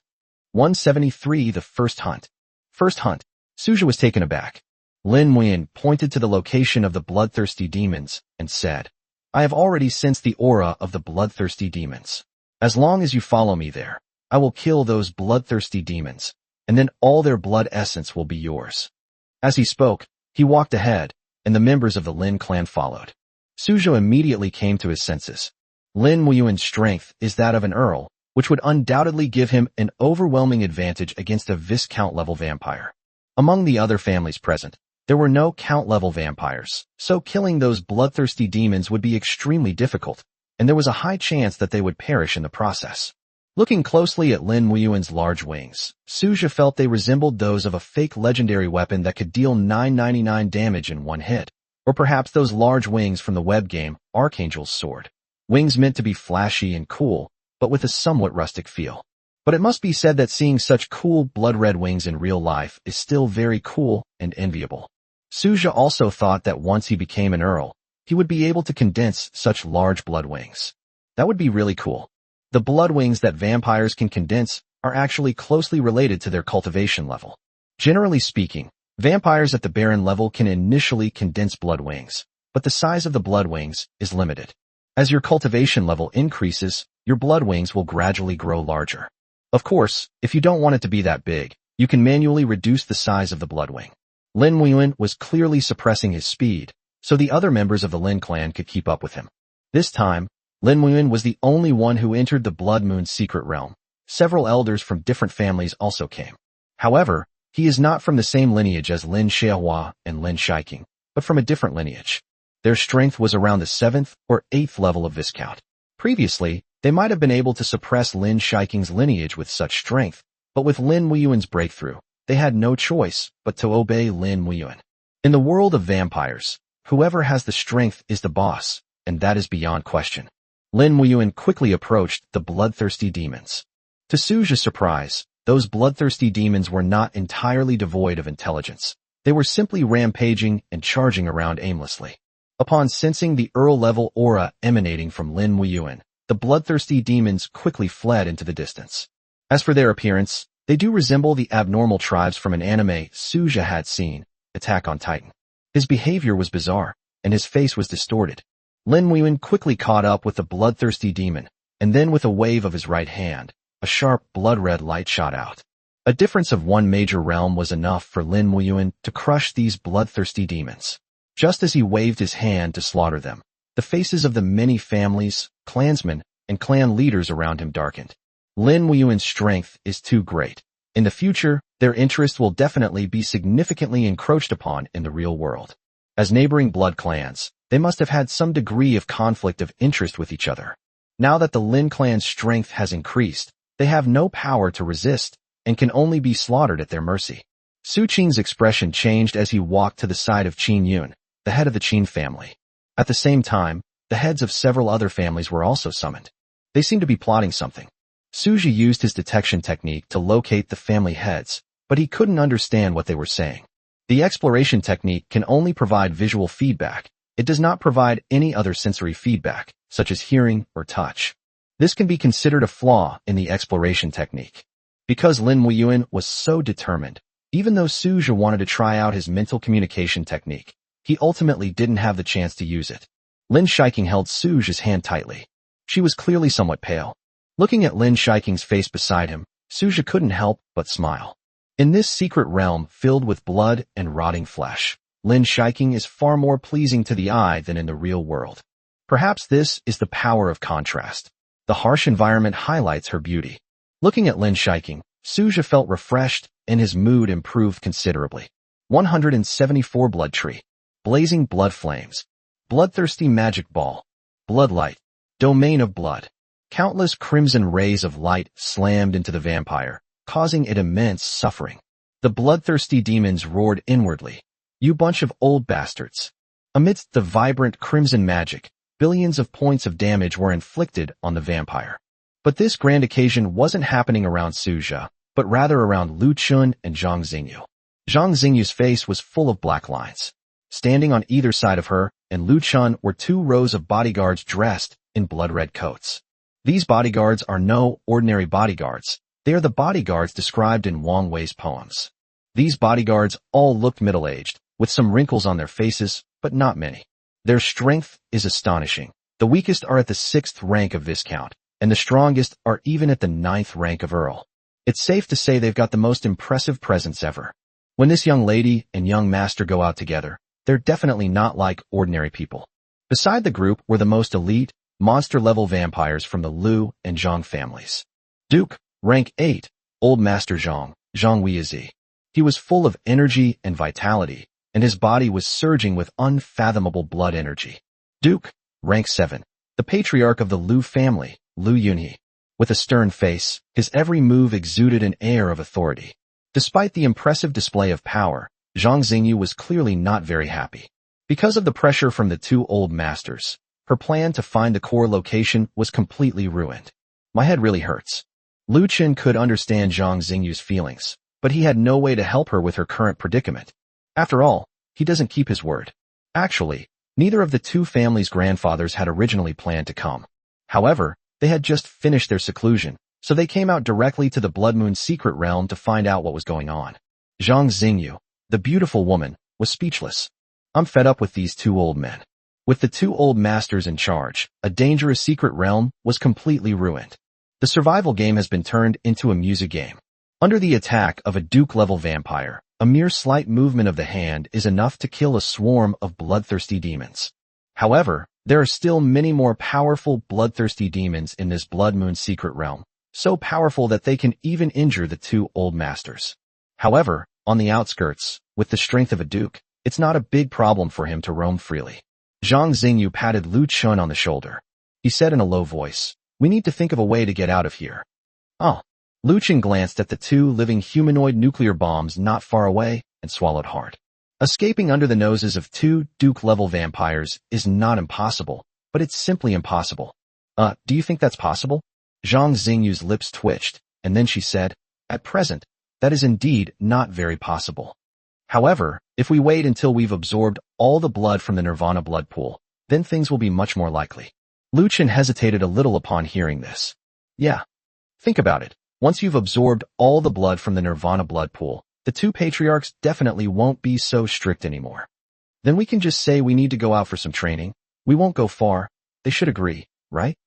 173 The First Hunt. First hunt. Suja was taken aback. Lin Weiyuan pointed to the location of the bloodthirsty demons and said, I have already sensed the aura of the bloodthirsty demons. As long as you follow me there, I will kill those bloodthirsty demons, and then all their blood essence will be yours. As he spoke, he walked ahead, and the members of the Lin clan followed. Suja immediately came to his senses. Lin Weiyuan's strength is that of an earl, which would undoubtedly give him an overwhelming advantage against a Viscount-level vampire. Among the other families present, there were no Count-level vampires, so killing those bloodthirsty demons would be extremely difficult, and there was a high chance that they would perish in the process. Looking closely at Lin Weiyuan's large wings, Suja felt they resembled those of a fake legendary weapon that could deal 999 damage in one hit, or perhaps those large wings from the web game Archangel's Sword. Wings meant to be flashy and cool, but with a somewhat rustic feel. But it must be said that seeing such cool blood-red wings in real life is still very cool and enviable. Suja also thought that once he became an earl, he would be able to condense such large blood wings. That would be really cool. The blood wings that vampires can condense are actually closely related to their cultivation level. Generally speaking, vampires at the Baron level can initially condense blood wings, but the size of the blood wings is limited. As your cultivation level increases, your blood wings will gradually grow larger. Of course, if you don't want it to be that big, you can manually reduce the size of the blood wing. Lin Weiyuan was clearly suppressing his speed, so the other members of the Lin clan could keep up with him. This time, Lin Weiyuan was the only one who entered the Blood Moon's secret realm. Several elders from different families also came. However, he is not from the same lineage as Lin Xiehua and Lin Shiqing, but from a different lineage. Their strength was around the 7th or 8th level of Viscount. Previously, they might have been able to suppress Lin Shiqing's lineage with such strength, but with Lin Weiyuan's breakthrough, they had no choice but to obey Lin Weiyuan. In the world of vampires, whoever has the strength is the boss, and that is beyond question. Lin Weiyuan quickly approached the bloodthirsty demons. To Suja's surprise, those bloodthirsty demons were not entirely devoid of intelligence. They were simply rampaging and charging around aimlessly. Upon sensing the Earl-level aura emanating from Lin Weiyuan, the bloodthirsty demons quickly fled into the distance. As for their appearance, they do resemble the abnormal tribes from an anime Suja had seen, Attack on Titan. His behavior was bizarre, and his face was distorted. Lin Weiyuan quickly caught up with the bloodthirsty demon, and then with a wave of his right hand, a sharp blood-red light shot out. A difference of one major realm was enough for Lin Weiyuan to crush these bloodthirsty demons. Just as he waved his hand to slaughter them, the faces of the many families, clansmen, and clan leaders around him darkened. Lin Weiyuan's strength is too great. In the future, their interest will definitely be significantly encroached upon in the real world. As neighboring blood clans, they must have had some degree of conflict of interest with each other. Now that the Lin clan's strength has increased, they have no power to resist and can only be slaughtered at their mercy. Su Qing's expression changed as he walked to the side of Qin Yun, the head of the Qin family. At the same time, the heads of several other families were also summoned. They seemed to be plotting something. Suja used his detection technique to locate the family heads, but he couldn't understand what they were saying. The exploration technique can only provide visual feedback. It does not provide any other sensory feedback, such as hearing or touch. This can be considered a flaw in the exploration technique. Because Lin Weiyuan was so determined, Even though Suja wanted to try out his mental communication technique, he ultimately didn't have the chance to use it. Lin Shiking held Suja's hand tightly. She was clearly somewhat pale. Looking at Lin Shiking's face beside him, Suja couldn't help but smile. In this secret realm filled with blood and rotting flesh, Lin Shiking is far more pleasing to the eye than in the real world. Perhaps this is the power of contrast. The harsh environment highlights her beauty. Looking at Lin Shiking, Suja felt refreshed and his mood improved considerably. 174 Blood Tree. Blazing blood flames. Bloodthirsty magic ball. Bloodlight. Domain of blood. Countless crimson rays of light slammed into the vampire, causing it immense suffering. The bloodthirsty demons roared inwardly. You bunch of old bastards. Amidst the vibrant crimson magic, billions of points of damage were inflicted on the vampire. But this grand occasion wasn't happening around Suja, but rather around Lu Chun and Zhang Xingyu. Zhang Xingyu's face was full of black lines. Standing on either side of her and Lu Chun were 2 rows of bodyguards dressed in blood-red coats. These bodyguards are no ordinary bodyguards. They are the bodyguards described in Wang Wei's poems. These bodyguards all looked middle-aged, with some wrinkles on their faces, but not many. Their strength is astonishing. The weakest are at the 6th rank of Viscount, and the strongest are even at the 9th rank of Earl. It's safe to say they've got the most impressive presence ever. When this young lady and young master go out together, they're definitely not like ordinary people. Beside the group were the most elite, monster-level vampires from the Lu and Zhang families. Duke, rank 8, Old Master Zhang Weizi. He was full of energy and vitality, and his body was surging with unfathomable blood energy. Duke, rank 7, the patriarch of the Lu family, Lu Yunhe. With a stern face, his every move exuded an air of authority. Despite the impressive display of power, Zhang Xingyu was clearly not very happy. Because of the pressure from the 2 old masters, her plan to find the core location was completely ruined. My head really hurts. Lu Chun could understand Zhang Xingyu's feelings, but he had no way to help her with her current predicament. After all, he doesn't keep his word. Actually, neither of the 2 families' grandfathers had originally planned to come. However, they had just finished their seclusion, so they came out directly to the Blood Moon secret realm to find out what was going on. Zhang Xingyu, the beautiful woman, was speechless. I'm fed up with these 2 old men. With the 2 old masters in charge, a dangerous secret realm was completely ruined. The survival game has been turned into a music game. Under the attack of a Duke-level vampire, a mere slight movement of the hand is enough to kill a swarm of bloodthirsty demons. However, there are still many more powerful bloodthirsty demons in this Blood Moon secret realm, so powerful that they can even injure the 2 old masters. However, on the outskirts, with the strength of a duke, it's not a big problem for him to roam freely. Zhang Xingyu patted Lu Chun on the shoulder. He said in a low voice, "We need to think of a way to get out of here." Oh. Lu Chun glanced at the 2 living humanoid nuclear bombs not far away and swallowed hard. Escaping under the noses of 2 Duke-level vampires is not impossible, but it's simply impossible. Do you think that's possible? Zhang Xingyu's lips twitched, and then she said, "At present, that is indeed not very possible. However, if we wait until we've absorbed all the blood from the Nirvana blood pool, then things will be much more likely." Lu Chun hesitated a little upon hearing this. Yeah. Think about it. Once you've absorbed all the blood from the Nirvana blood pool, the 2 patriarchs definitely won't be so strict anymore. Then we can just say we need to go out for some training. We won't go far. They should agree, right?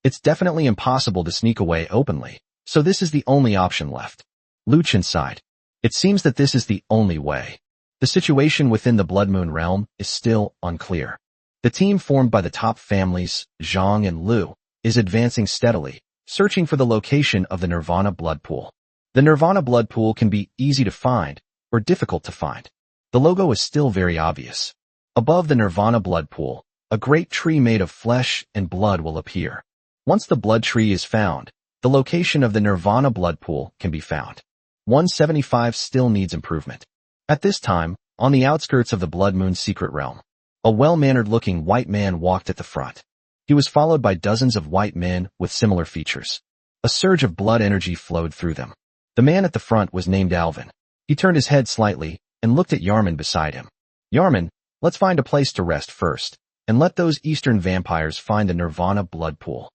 It's definitely impossible to sneak away openly, so this is the only option left. Lu Chun sighed. It seems that this is the only way. The situation within the Blood Moon realm is still unclear. The team formed by the top families, Zhang and Lu, is advancing steadily, searching for the location of the Nirvana blood pool. The Nirvana blood pool can be easy to find or difficult to find. The logo is still very obvious. Above the Nirvana blood pool, a great tree made of flesh and blood will appear. Once the blood tree is found, the location of the Nirvana blood pool can be found. 175 still needs improvement. At this time, on the outskirts of the Blood Moon secret realm, a well-mannered looking white man walked at the front. He was followed by dozens of white men with similar features. A surge of blood energy flowed through them. The man at the front was named Alvin. He turned his head slightly and looked at Yarman beside him. "Yarman, let's find a place to rest first, and let those eastern vampires find the Nirvana blood pool.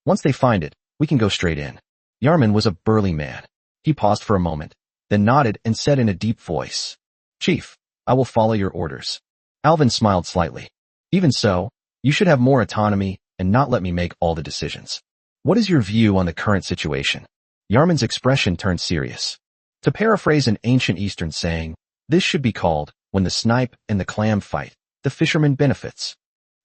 Once they find it, we can go straight in." Yarman was a burly man. He paused for a moment, then nodded and said in a deep voice, "Chief, I will follow your orders." Alvin smiled slightly. "Even so, you should have more autonomy and not let me make all the decisions. What is your view on the current situation?" Yarman's expression turned serious. To paraphrase an ancient Eastern saying, this should be called, when the snipe and the clam fight, the fisherman benefits.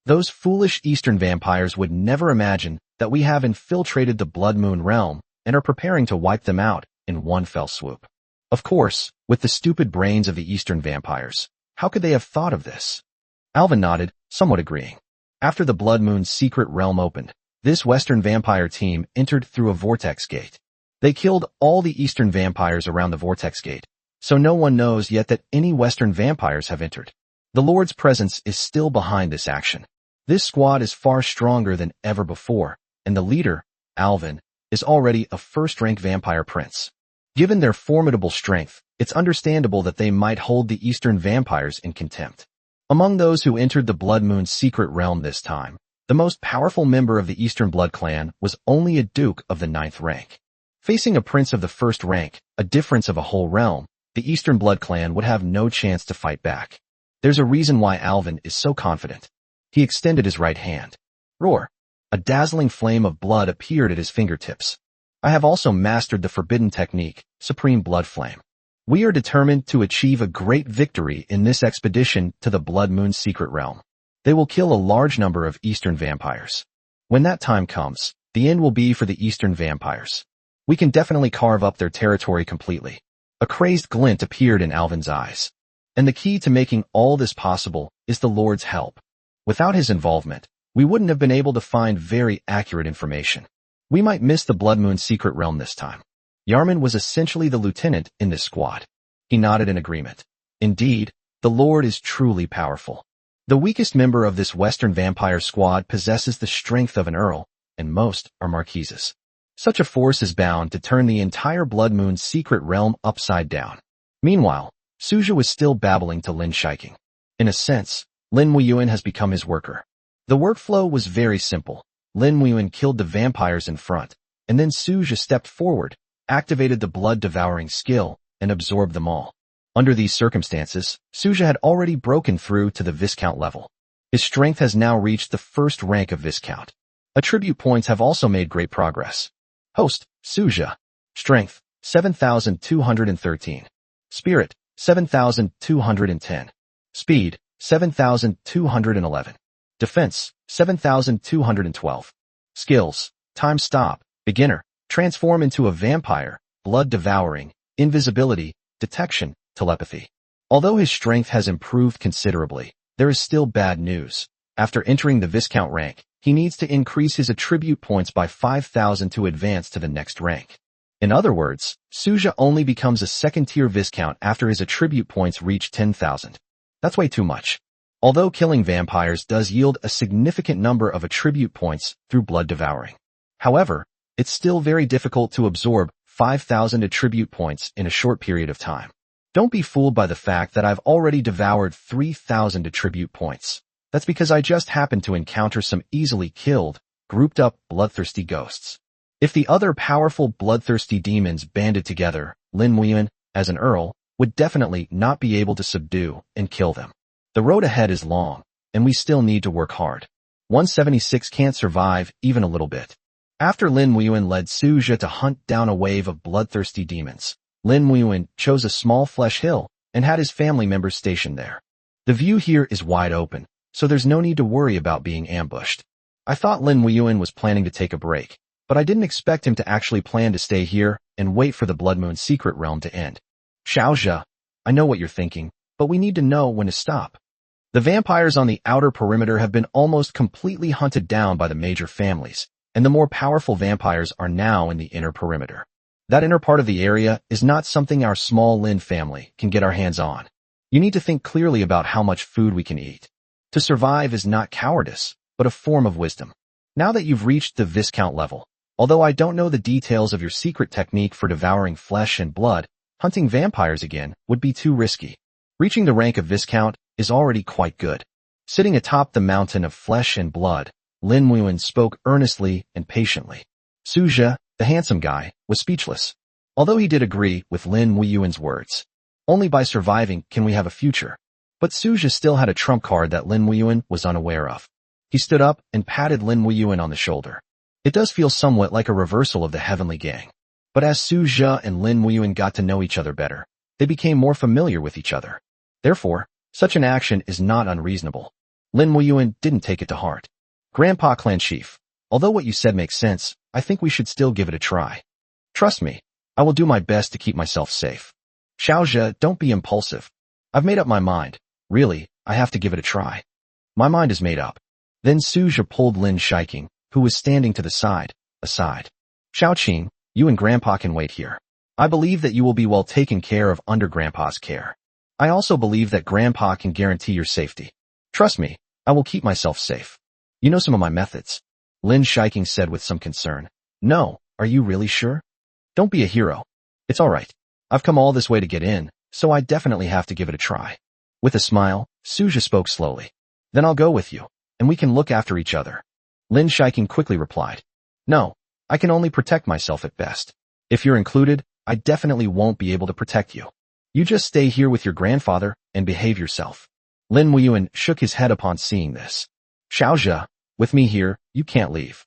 Those foolish Eastern vampires would never imagine that we have infiltrated the Blood Moon realm and are preparing to wipe them out in one fell swoop. Of course, with the stupid brains of the Eastern vampires, how could they have thought of this? Alvin nodded, somewhat agreeing. After the Blood Moon's secret realm opened, this Western vampire team entered through a vortex gate. They killed all the Eastern vampires around the vortex gate, so no one knows yet that any Western vampires have entered. The Lord's presence is still behind this action. This squad is far stronger than ever before, and the leader, Alvin, is already a first-rank vampire prince. Given their formidable strength, it's understandable that they might hold the Eastern vampires in contempt. Among those who entered the Blood Moon's secret realm this time, the most powerful member of the Eastern Blood Clan was only a duke of the 9th rank. Facing a prince of the 1st rank, a difference of a whole realm, the Eastern Blood Clan would have no chance to fight back. There's a reason why Alvin is so confident. He extended his right hand. Roar! A dazzling flame of blood appeared at his fingertips. I have also mastered the forbidden technique, Supreme Blood Flame. We are determined to achieve a great victory in this expedition to the Blood Moon's secret realm. They will kill a large number of Eastern vampires. When that time comes, the end will be for the Eastern vampires. We can definitely carve up their territory completely. A crazed glint appeared in Alvin's eyes. And the key to making all this possible is the Lord's help. Without his involvement, we wouldn't have been able to find very accurate information. We might miss the Blood Moon secret realm this time. Yarman was essentially the lieutenant in this squad. He nodded in agreement. Indeed, the Lord is truly powerful. The weakest member of this Western vampire squad possesses the strength of an earl, and most are marquises. Such a force is bound to turn the entire Blood Moon's secret realm upside down. Meanwhile, Suja was still babbling to Lin Shiking. In a sense, Lin Muyuan has become his worker. The workflow was very simple. Lin Muyuan killed the vampires in front, and then Suja stepped forward, activated the blood-devouring skill, and absorbed them all. Under these circumstances, Suja had already broken through to the Viscount level. His strength has now reached the 1st rank of Viscount. Attribute points have also made great progress. Host, Suja. Strength, 7,213. Spirit, 7,210. Speed, 7,211. Defense, 7,212. Skills, Time Stop, Beginner, Transform into a Vampire, Blood Devouring, Invisibility, Detection, Telepathy. Although his strength has improved considerably, there is still bad news. After entering the Viscount rank, he needs to increase his attribute points by 5,000 to advance to the next rank. In other words, Suja only becomes a 2nd-tier Viscount after his attribute points reach 10,000. That's way too much. Although killing vampires does yield a significant number of attribute points through blood devouring. However, it's still very difficult to absorb 5,000 attribute points in a short period of time. Don't be fooled by the fact that I've already devoured 3,000 attribute points. That's because I just happened to encounter some easily killed, grouped up bloodthirsty ghosts. If the other powerful bloodthirsty demons banded together, Lin Muyuan, as an earl, would definitely not be able to subdue and kill them. The road ahead is long, and we still need to work hard. 176 can't survive even a little bit. After Lin Muyuan led Suja to hunt down a wave of bloodthirsty demons, Lin Muyuan chose a small flesh hill and had his family members stationed there. The view here is wide open, so there's no need to worry about being ambushed. I thought Lin Muyuan was planning to take a break, but I didn't expect him to actually plan to stay here and wait for the Blood Moon secret realm to end. Xiaozhe, I know what you're thinking, but we need to know when to stop. The vampires on the outer perimeter have been almost completely hunted down by the major families, and the more powerful vampires are now in the inner perimeter. That inner part of the area is not something our small Lin family can get our hands on. You need to think clearly about how much food we can eat. To survive is not cowardice, but a form of wisdom. Now that you've reached the Viscount level, although I don't know the details of your secret technique for devouring flesh and blood, hunting vampires again would be too risky. Reaching the rank of Viscount is already quite good. Sitting atop the mountain of flesh and blood, Lin Muyuan spoke earnestly and patiently. Suja, the handsome guy, was speechless. Although he did agree with Lin Wuyuan's words. Only by surviving can we have a future. But Suja still had a trump card that Lin Wuyuan was unaware of. He stood up and patted Lin Wuyuan on the shoulder. It does feel somewhat like a reversal of the Heavenly Gang. But as Suja and Lin Wuyuan got to know each other better, they became more familiar with each other. Therefore, such an action is not unreasonable. Lin Wuyuan didn't take it to heart. Grandpa Clan Chief, although what you said makes sense, I think we should still give it a try. Trust me, I will do my best to keep myself safe. Xiaozhe, don't be impulsive. I've made up my mind. Really, I have to give it a try. My mind is made up. Then Suja pulled Lin Shiking, who was standing to the side, aside. Xiaoqing, you and Grandpa can wait here. I believe that you will be well taken care of under Grandpa's care. I also believe that Grandpa can guarantee your safety. Trust me, I will keep myself safe. You know some of my methods. Lin Shiking said with some concern. No, are you really sure? Don't be a hero. It's alright. I've come all this way to get in, so I definitely have to give it a try. With a smile, Suja spoke slowly. Then I'll go with you, and we can look after each other. Lin Shiking quickly replied. No, I can only protect myself at best. If you're included, I definitely won't be able to protect you. You just stay here with your grandfather and behave yourself. Lin Wuyuan shook his head upon seeing this. Xiaozhe, with me here, you can't leave.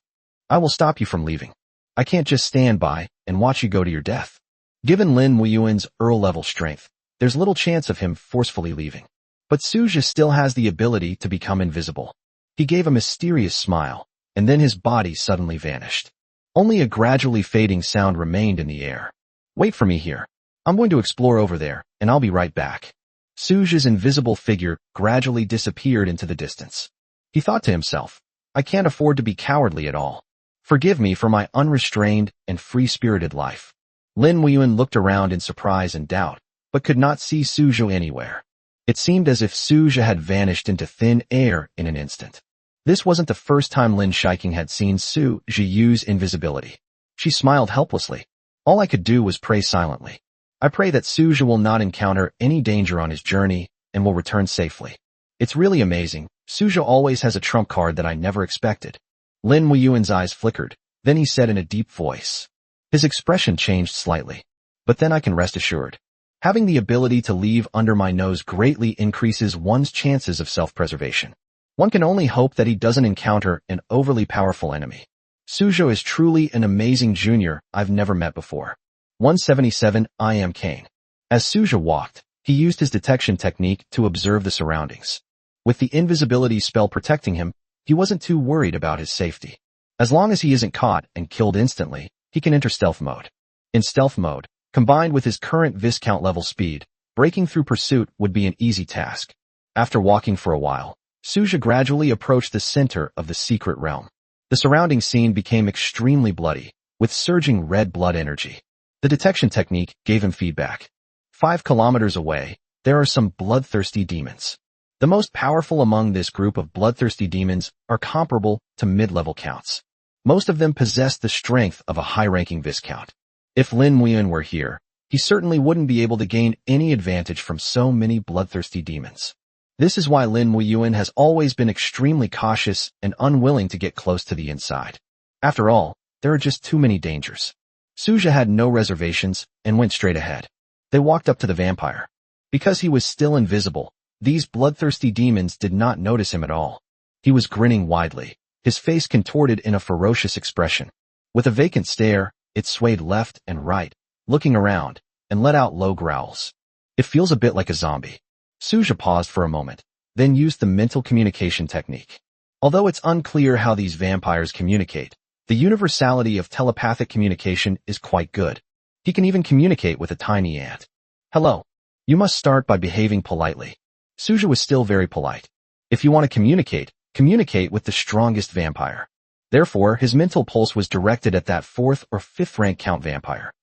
I will stop you from leaving. I can't just stand by and watch you go to your death. Given Lin Wuyuan's Earl-level strength, there's little chance of him forcefully leaving. But Suja still has the ability to become invisible. He gave a mysterious smile, and then his body suddenly vanished. Only a gradually fading sound remained in the air. Wait for me here. I'm going to explore over there, and I'll be right back. Suja's invisible figure gradually disappeared into the distance. He thought to himself, I can't afford to be cowardly at all. Forgive me for my unrestrained and free-spirited life. Lin Wuyuan looked around in surprise and doubt, but could not see Suja anywhere. It seemed as if Suja had vanished into thin air in an instant. This wasn't the first time Lin Shiking had seen Suja use invisibility. She smiled helplessly. All I could do was pray silently. I pray that Suja will not encounter any danger on his journey and will return safely. It's really amazing. Suja always has a trump card that I never expected. Lin Wuyuan's eyes flickered. Then he said in a deep voice. His expression changed slightly. But then I can rest assured. Having the ability to leave under my nose greatly increases one's chances of self-preservation. One can only hope that he doesn't encounter an overly powerful enemy. Suja is truly an amazing junior I've never met before. 177 I am Kane. As Suja walked, he used his detection technique to observe the surroundings. With the invisibility spell protecting him, he wasn't too worried about his safety. As long as he isn't caught and killed instantly, he can enter stealth mode. In stealth mode, combined with his current Viscount level speed, breaking through pursuit would be an easy task. After walking for a while, Suja gradually approached the center of the secret realm. The surrounding scene became extremely bloody, with surging red blood energy. The detection technique gave him feedback. 5 kilometers away, there are some bloodthirsty demons. The most powerful among this group of bloodthirsty demons are comparable to mid-level counts. Most of them possess the strength of a high-ranking Viscount. If Lin Wuyuan were here, he certainly wouldn't be able to gain any advantage from so many bloodthirsty demons. This is why Lin Wuyuan has always been extremely cautious and unwilling to get close to the inside. After all, there are just too many dangers. Suja had no reservations and went straight ahead. They walked up to the vampire. Because he was still invisible, these bloodthirsty demons did not notice him at all. He was grinning widely, his face contorted in a ferocious expression. With a vacant stare, it swayed left and right, looking around, and let out low growls. It feels a bit like a zombie. Suja paused for a moment, then used the mental communication technique. Although it's unclear how these vampires communicate, the universality of telepathic communication is quite good. He can even communicate with a tiny ant. Hello. You must start by behaving politely. Suja was still very polite. If you want to communicate with the strongest vampire. Therefore, his mental pulse was directed at that 4th or 5th rank count vampire.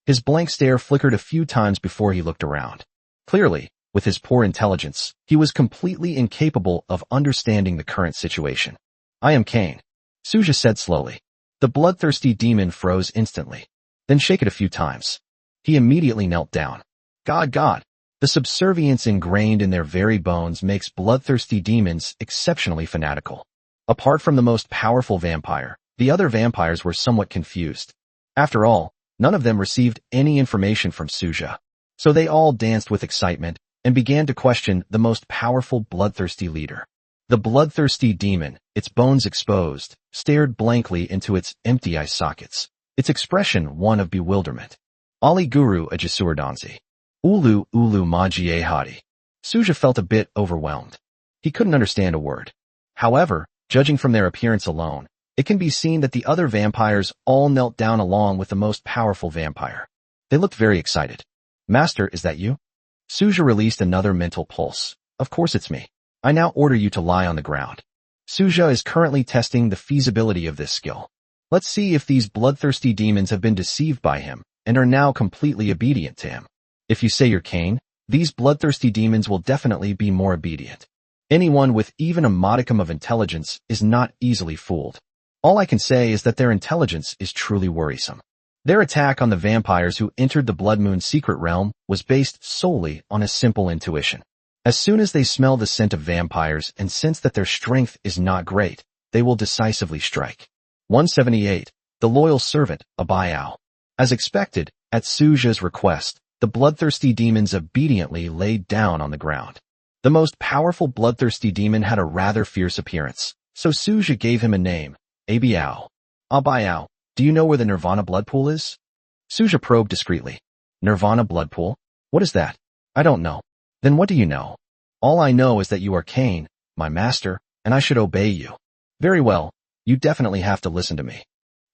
His blank stare flickered a few times before he looked around. Clearly, with his poor intelligence, he was completely incapable of understanding the current situation. I am Kane. Suja said slowly. The bloodthirsty demon froze instantly. Then shake it a few times. He immediately knelt down. God. The subservience ingrained in their very bones makes bloodthirsty demons exceptionally fanatical. Apart from the most powerful vampire, the other vampires were somewhat confused. After all, None of them received any information from Suja. So they all danced with excitement and began to question the most powerful bloodthirsty leader. The bloodthirsty demon, its bones exposed, stared blankly into its empty eye sockets, its expression one of bewilderment. Ali Guru Ajasuradhansi. Ulu Maji Hadi. Suja felt a bit overwhelmed. He couldn't understand a word. However, judging from their appearance alone, it can be seen that the other vampires all knelt down along with the most powerful vampire. They looked very excited. Master, is that you? Suja released another mental pulse. Of course it's me. I now order you to lie on the ground. Suja is currently testing the feasibility of this skill. Let's see if these bloodthirsty demons have been deceived by him and are now completely obedient to him. If you say you're Cain, these bloodthirsty demons will definitely be more obedient. Anyone with even a modicum of intelligence is not easily fooled. All I can say is that their intelligence is truly worrisome. Their attack on the vampires who entered the Blood Moon secret realm was based solely on a simple intuition. As soon as they smell the scent of vampires and sense that their strength is not great, they will decisively strike. 178. The Loyal Servant, Abayao. As expected, at Suja's request, the bloodthirsty demons obediently laid down on the ground. The most powerful bloodthirsty demon had a rather fierce appearance, so Suja gave him a name, Abayao. Abayao, do you know where the Nirvana blood pool is? Suja probed discreetly. Nirvana blood pool? What is that? I don't know. Then what do you know? All I know is that you are Cain, my master, and I should obey you. Very well, you definitely have to listen to me.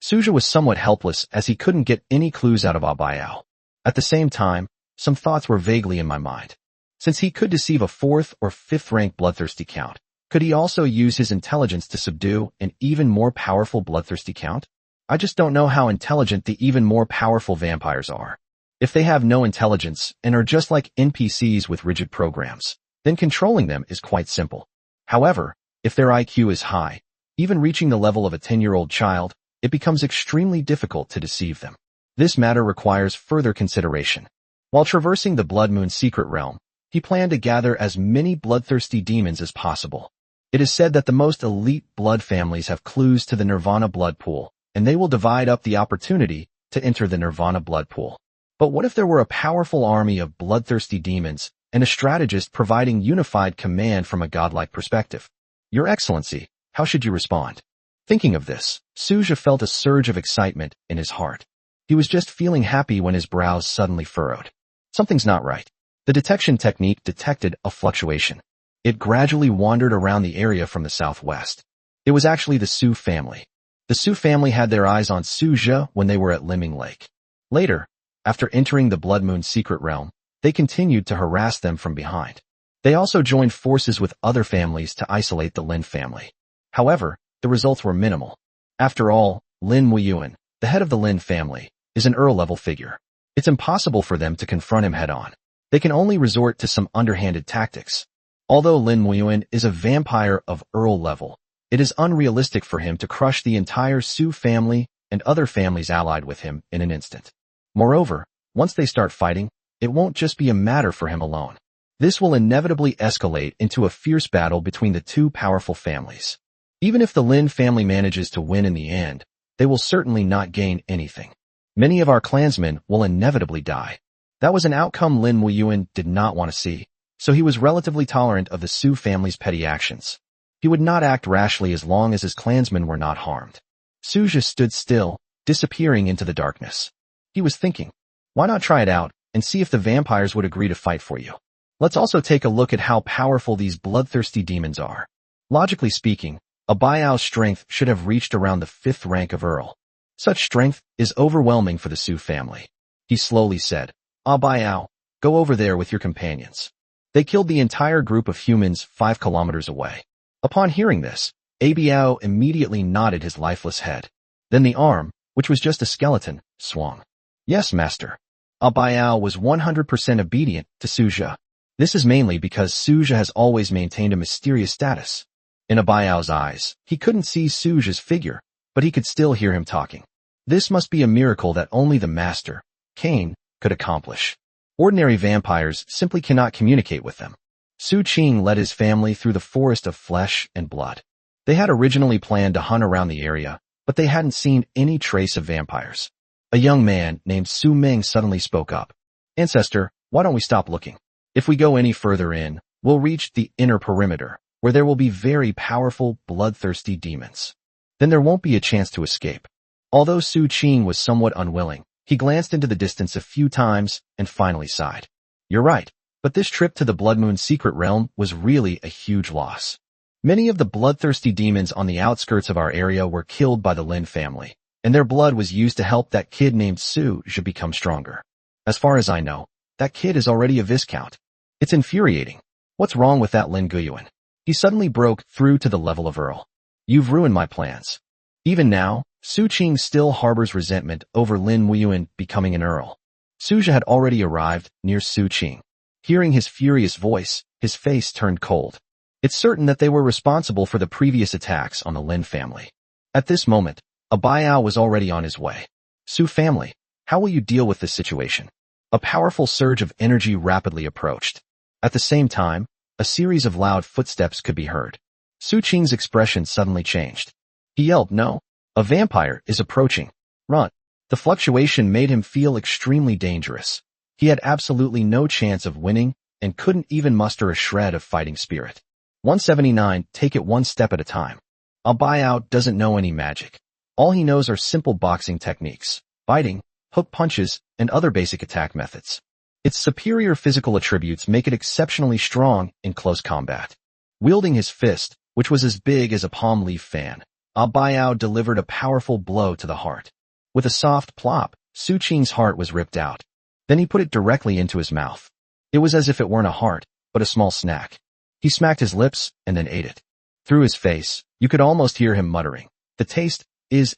Suja was somewhat helpless as he couldn't get any clues out of Abayao. At the same time, some thoughts were vaguely in my mind. Since he could deceive a 4th or 5th rank bloodthirsty count, could he also use his intelligence to subdue an even more powerful bloodthirsty count? I just don't know how intelligent the even more powerful vampires are. If they have no intelligence and are just like NPCs with rigid programs, then controlling them is quite simple. However, if their IQ is high, even reaching the level of a 10-year-old child, it becomes extremely difficult to deceive them. This matter requires further consideration. While traversing the Blood Moon secret realm, he planned to gather as many bloodthirsty demons as possible. It is said that the most elite blood families have clues to the Nirvana blood pool, and they will divide up the opportunity to enter the Nirvana blood pool. But what if there were a powerful army of bloodthirsty demons and a strategist providing unified command from a godlike perspective? Your Excellency, how should you respond? Thinking of this, Suja felt a surge of excitement in his heart. He was just feeling happy when his brows suddenly furrowed. Something's not right. The detection technique detected a fluctuation. It gradually wandered around the area from the southwest. It was actually the Su family. The Su family had their eyes on Suja when they were at Liming Lake. Later, after entering the Blood Moon secret realm, they continued to harass them from behind. They also joined forces with other families to isolate the Lin family. However, the results were minimal. After all, Lin Muyuan, the head of the Lin family, is an Earl-level figure. It's impossible for them to confront him head-on. They can only resort to some underhanded tactics. Although Lin Muyuan is a vampire of Earl level, it is unrealistic for him to crush the entire Su family and other families allied with him in an instant. Moreover, once they start fighting, it won't just be a matter for him alone. This will inevitably escalate into a fierce battle between the two powerful families. Even if the Lin family manages to win in the end, they will certainly not gain anything. Many of our clansmen will inevitably die. That was an outcome Lin Muyuan did not want to see, so he was relatively tolerant of the Su family's petty actions. He would not act rashly as long as his clansmen were not harmed. Suja stood still, disappearing into the darkness. He was thinking, why not try it out and see if the vampires would agree to fight for you? Let's also take a look at how powerful these bloodthirsty demons are. Logically speaking, Abayao's strength should have reached around the 5th rank of Earl. Such strength is overwhelming for the Su family. He slowly said, Abayao, go over there with your companions. They killed the entire group of humans 5 kilometers away. Upon hearing this, Abayao immediately nodded his lifeless head. Then the arm, which was just a skeleton, swung. Yes, master. Abayao was 100% obedient to Suja. This is mainly because Suja has always maintained a mysterious status. In Abayao's eyes, he couldn't see Suja's figure, but he could still hear him talking. This must be a miracle that only the master, Cain, could accomplish. Ordinary vampires simply cannot communicate with them. Su Qing led his family through the forest of flesh and blood. They had originally planned to hunt around the area, but they hadn't seen any trace of vampires. A young man named Su Ming suddenly spoke up. Ancestor, why don't we stop looking? If we go any further in, we'll reach the inner perimeter, where there will be very powerful, bloodthirsty demons. Then there won't be a chance to escape. Although Su Qing was somewhat unwilling, he glanced into the distance a few times and finally sighed. You're right, but this trip to the Blood Moon secret realm was really a huge loss. Many of the bloodthirsty demons on the outskirts of our area were killed by the Lin family, and their blood was used to help that kid named Su Zhe become stronger. As far as I know, that kid is already a viscount. It's infuriating. What's wrong with that Lin Guyuan? He suddenly broke through to the level of Earl. You've ruined my plans. Even now, Su Qing still harbors resentment over Lin Guyuan becoming an Earl. Su Zhe had already arrived near Su Qing. Hearing his furious voice, his face turned cold. It's certain that they were responsible for the previous attacks on the Lin family. At this moment, a Baiao was already on his way. Su family, how will you deal with this situation? A powerful surge of energy rapidly approached. At the same time, a series of loud footsteps could be heard. Su Qing's expression suddenly changed. He yelled, no, a vampire is approaching. Run. The fluctuation made him feel extremely dangerous. He had absolutely no chance of winning and couldn't even muster a shred of fighting spirit. 179, take it one step at a time. A Baiao doesn't know any magic. All he knows are simple boxing techniques, biting, hook punches, and other basic attack methods. Its superior physical attributes make it exceptionally strong in close combat. Wielding his fist, which was as big as a palm leaf fan, A Baiao delivered a powerful blow to the heart. With a soft plop, Su Qing's heart was ripped out. Then he put it directly into his mouth. It was as if it weren't a heart, but a small snack. He smacked his lips and then ate it. Through his face, you could almost hear him muttering, the taste is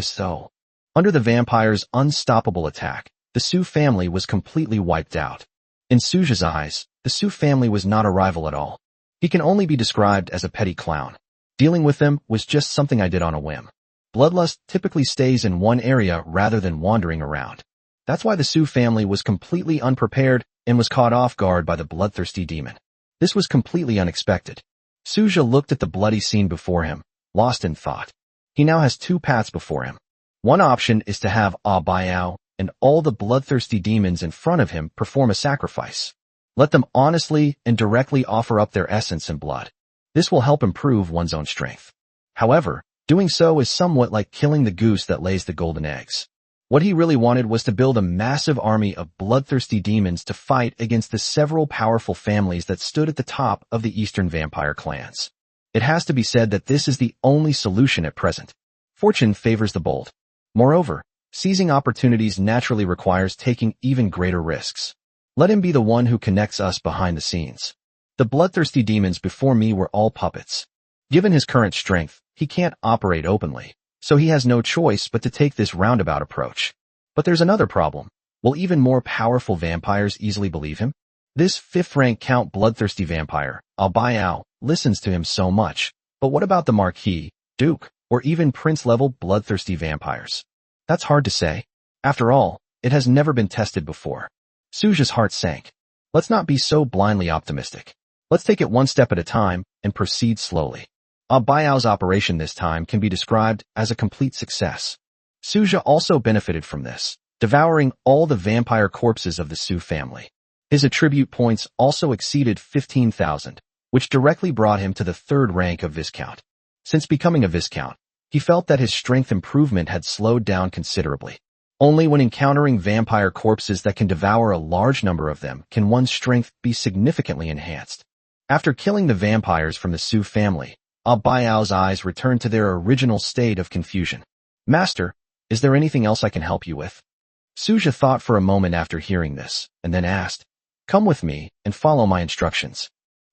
so. Under the vampire's unstoppable attack, the Su family was completely wiped out. In Su Zhe's eyes, the Su family was not a rival at all. He can only be described as a petty clown. Dealing with them was just something I did on a whim. Bloodlust typically stays in one area rather than wandering around. That's why the Su family was completely unprepared and was caught off guard by the bloodthirsty demon. This was completely unexpected. Su Zhe looked at the bloody scene before him, lost in thought. He now has two paths before him. One option is to have A Baiao and all the bloodthirsty demons in front of him perform a sacrifice. Let them honestly and directly offer up their essence and blood. This will help improve one's own strength. However, doing so is somewhat like killing the goose that lays the golden eggs. What he really wanted was to build a massive army of bloodthirsty demons to fight against the several powerful families that stood at the top of the Eastern vampire clans. It has to be said that this is the only solution at present. Fortune favors the bold. Moreover, seizing opportunities naturally requires taking even greater risks. Let him be the one who connects us behind the scenes. The bloodthirsty demons before me were all puppets. Given his current strength, he can't operate openly, so he has no choice but to take this roundabout approach. But there's another problem. Will even more powerful vampires easily believe him? This fifth-rank Count bloodthirsty vampire, A Baiao, listens to him so much. But what about the Marquis, Duke, or even Prince-level bloodthirsty vampires? That's hard to say. After all, it has never been tested before. Su Zhe's heart sank. Let's not be so blindly optimistic. Let's take it one step at a time and proceed slowly. A Baiao's operation this time can be described as a complete success. Su Zhe also benefited from this, devouring all the vampire corpses of the Su family. His attribute points also exceeded 15,000, which directly brought him to the third rank of Viscount. Since becoming a Viscount, he felt that his strength improvement had slowed down considerably. Only when encountering vampire corpses that can devour a large number of them can one's strength be significantly enhanced. After killing the vampires from the Su family, A Baiao's eyes returned to their original state of confusion. Master, is there anything else I can help you with? Su Zhe thought for a moment after hearing this, and then asked, come with me and follow my instructions.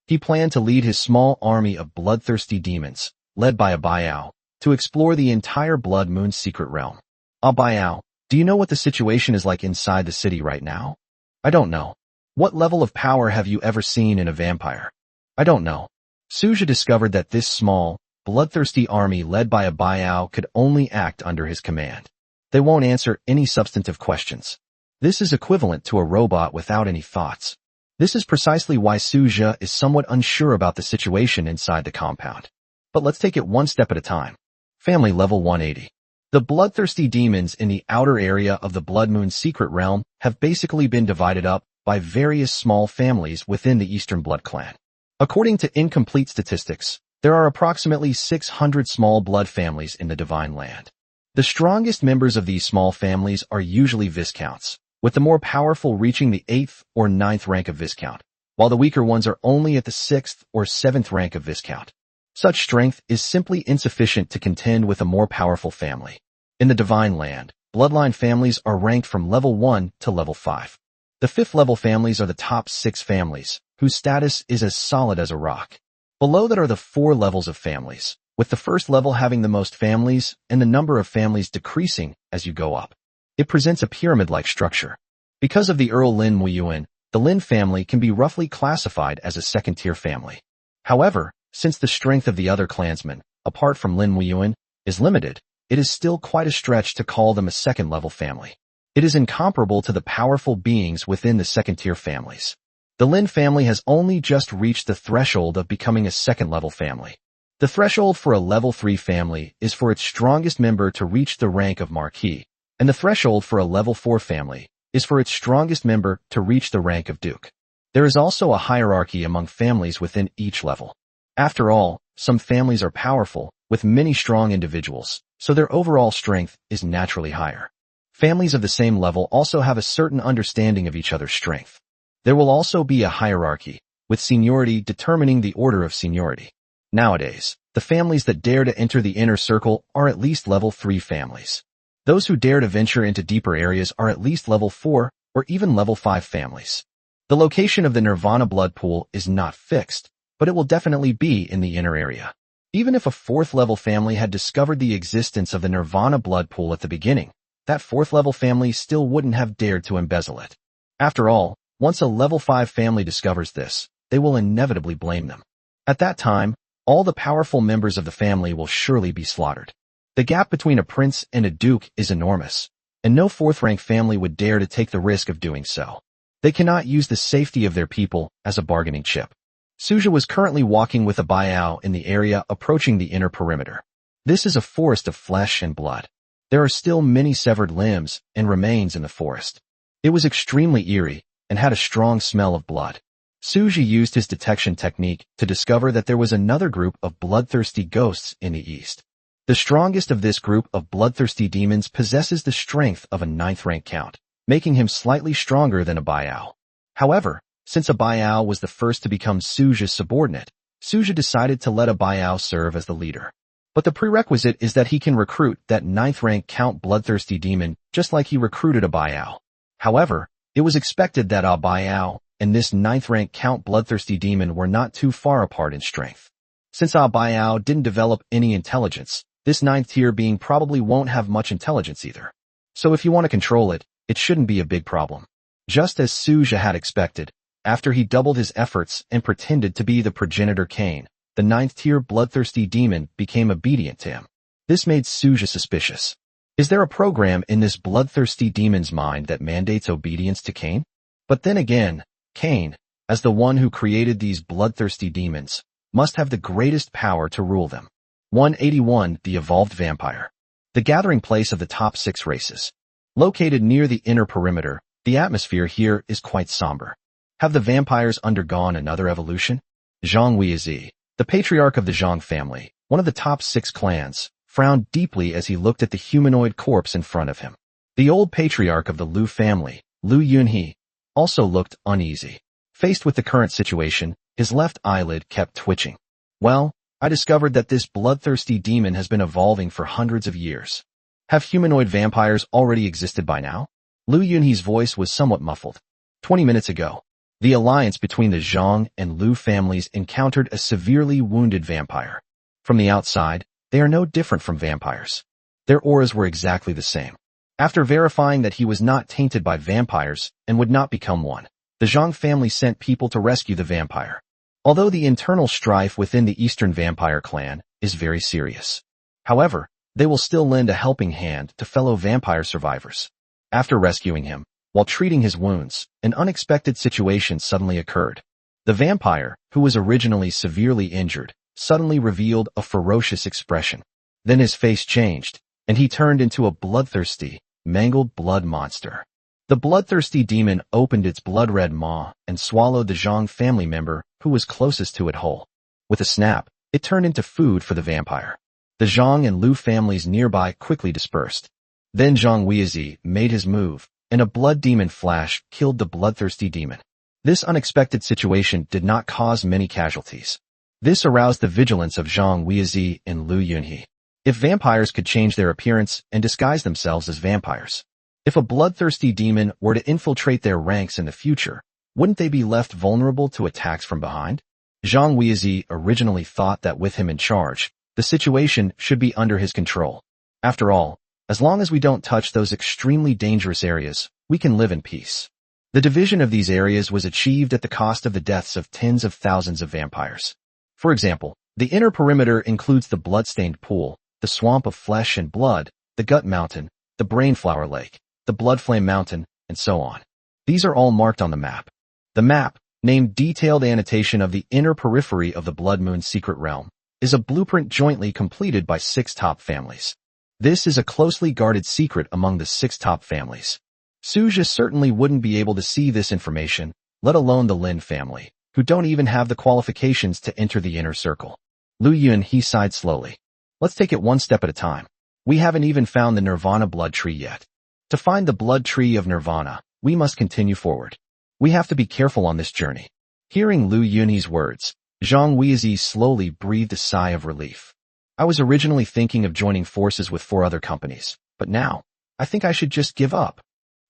He planned to lead his small army of bloodthirsty demons, led by A Baiao, to explore the entire Blood Moon secret realm. A Baiao, do you know what the situation is like inside the city right now? I don't know. What level of power have you ever seen in a vampire? I don't know. Su Zhe discovered that this small, bloodthirsty army led by A Baiao could only act under his command. They won't answer any substantive questions. This is equivalent to a robot without any thoughts. This is precisely why Su Zhe is somewhat unsure about the situation inside the compound. But let's take it one step at a time. Family level 180. The bloodthirsty demons in the outer area of the Blood Moon secret realm have basically been divided up by various small families within the Eastern Blood Clan. According to incomplete statistics, there are approximately 600 small blood families in the Divine Land. The strongest members of these small families are usually Viscounts, with the more powerful reaching the 8th or 9th rank of Viscount, while the weaker ones are only at the 6th or 7th rank of Viscount. Such strength is simply insufficient to contend with a more powerful family. In the Divine Land, bloodline families are ranked from level 1 to level 5. The 5th level families are the top 6 families, whose status is as solid as a rock. Below that are the 4 levels of families, with the first level having the most families and the number of families decreasing as you go up. It presents a pyramid-like structure. Because of the Earl Lin Muyuan, the Lin family can be roughly classified as a second-tier family. However, since the strength of the other clansmen, apart from Lin Muyuan, is limited, it is still quite a stretch to call them a second-level family. It is incomparable to the powerful beings within the second-tier families. The Lin family has only just reached the threshold of becoming a second-level family. The threshold for a level 3 family is for its strongest member to reach the rank of Marquis, and the threshold for a level 4 family is for its strongest member to reach the rank of Duke. There is also a hierarchy among families within each level. After all, some families are powerful, with many strong individuals, so their overall strength is naturally higher. Families of the same level also have a certain understanding of each other's strength. There will also be a hierarchy, with seniority determining the order of seniority. Nowadays, the families that dare to enter the inner circle are at least level 3 families. Those who dare to venture into deeper areas are at least level 4 or even level 5 families. The location of the Nirvana blood pool is not fixed, but it will definitely be in the inner area. Even if a 4th level family had discovered the existence of the Nirvana blood pool at the beginning, that 4th level family still wouldn't have dared to embezzle it. After all, once a level 5 family discovers this, they will inevitably blame them. At that time, all the powerful members of the family will surely be slaughtered. The gap between a prince and a duke is enormous, and no 4th-rank family would dare to take the risk of doing so. They cannot use the safety of their people as a bargaining chip. Suja was currently walking with a Baiao in the area approaching the inner perimeter. This is a forest of flesh and blood. There are still many severed limbs and remains in the forest. It was extremely eerie and had a strong smell of blood. Suja used his detection technique to discover that there was another group of bloodthirsty ghosts in the east. The strongest of this group of bloodthirsty demons possesses the strength of a 9th-rank count, making him slightly stronger than a Baiao. However, since a Baiao was the first to become Suja's subordinate, Suja decided to let a Baiao serve as the leader. But the prerequisite is that he can recruit that 9th-rank count bloodthirsty demon just like he recruited a Baiao. However, it was expected that a Baiao and this 9th-rank count bloodthirsty demon were not too far apart in strength. Since a Baiao didn't develop any intelligence, this 9th tier being probably won't have much intelligence either. So if you want to control it, it shouldn't be a big problem. Just as Suja had expected, after he doubled his efforts and pretended to be the progenitor Cain, the 9th tier bloodthirsty demon became obedient to him. This made Suja suspicious. Is there a program in this bloodthirsty demon's mind that mandates obedience to Cain? But then again, Cain, as the one who created these bloodthirsty demons, must have the greatest power to rule them. 181. The Evolved Vampire. The gathering place of the top 6 races. Located near the inner perimeter, the atmosphere here is quite somber. Have the vampires undergone another evolution? Zhang Weizi, the patriarch of the Zhang family, one of the top 6 clans, frowned deeply as he looked at the humanoid corpse in front of him. The old patriarch of the Lu family, Lu Yunhe, also looked uneasy. Faced with the current situation, his left eyelid kept twitching. Well, I discovered that this bloodthirsty demon has been evolving for hundreds of years. Have humanoid vampires already existed by now? Lu Yunhe's voice was somewhat muffled. 20 minutes ago, the alliance between the Zhang and Lu families encountered a severely wounded vampire. From the outside, they are no different from vampires. Their auras were exactly the same. After verifying that he was not tainted by vampires and would not become one, the Zhang family sent people to rescue the vampire. Although the internal strife within the Eastern Vampire clan is very serious. However, they will still lend a helping hand to fellow vampire survivors. After rescuing him, while treating his wounds, an unexpected situation suddenly occurred. The vampire, who was originally severely injured, suddenly revealed a ferocious expression. Then his face changed, and he turned into a bloodthirsty, mangled blood monster. The bloodthirsty demon opened its blood-red maw and swallowed the Zhang family member who was closest to it whole. With a snap, it turned into food for the vampire. The Zhang and Lu families nearby quickly dispersed. Then Zhang Weizi made his move, and a blood demon flash killed the bloodthirsty demon. This unexpected situation did not cause many casualties. This aroused the vigilance of Zhang Weizi and Lu Yunhe. If vampires could change their appearance and disguise themselves as vampires, if a bloodthirsty demon were to infiltrate their ranks in the future, wouldn't they be left vulnerable to attacks from behind? Zhang Weizi originally thought that with him in charge, the situation should be under his control. After all, as long as we don't touch those extremely dangerous areas, we can live in peace. The division of these areas was achieved at the cost of the deaths of tens of thousands of vampires. For example, the inner perimeter includes the blood-stained pool, the swamp of flesh and blood, the gut mountain, the brainflower lake, the blood flame mountain, and so on. These are all marked on the map. The map, named Detailed Annotation of the Inner Periphery of the Blood Moon Secret Realm, is a blueprint jointly completed by 6 top families. This is a closely guarded secret among the 6 top families. Suja certainly wouldn't be able to see this information, let alone the Lin family, who don't even have the qualifications to enter the inner circle. Lu Yunhe sighed slowly. Let's take it one step at a time. We haven't even found the Nirvana blood tree yet. To find the blood tree of Nirvana, we must continue forward. We have to be careful on this journey. Hearing Lu Yunhe's words, Zhang Weizi slowly breathed a sigh of relief. I was originally thinking of joining forces with 4 other companies, but now, I think I should just give up.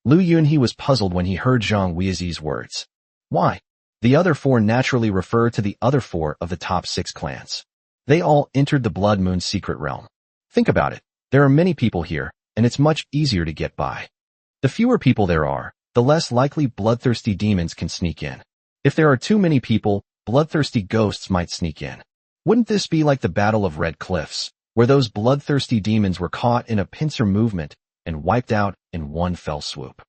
Lu Yunhe was puzzled when he heard Zhang Weizi's words. Why? The other 4 naturally refer to the other 4 of the top 6 clans. They all entered the Blood Moon Secret Realm. Think about it. There are many people here, and it's much easier to get by. The fewer people there are, the less likely bloodthirsty demons can sneak in. If there are too many people, bloodthirsty ghosts might sneak in. Wouldn't this be like the Battle of Red Cliffs, where those bloodthirsty demons were caught in a pincer movement and wiped out in one fell swoop?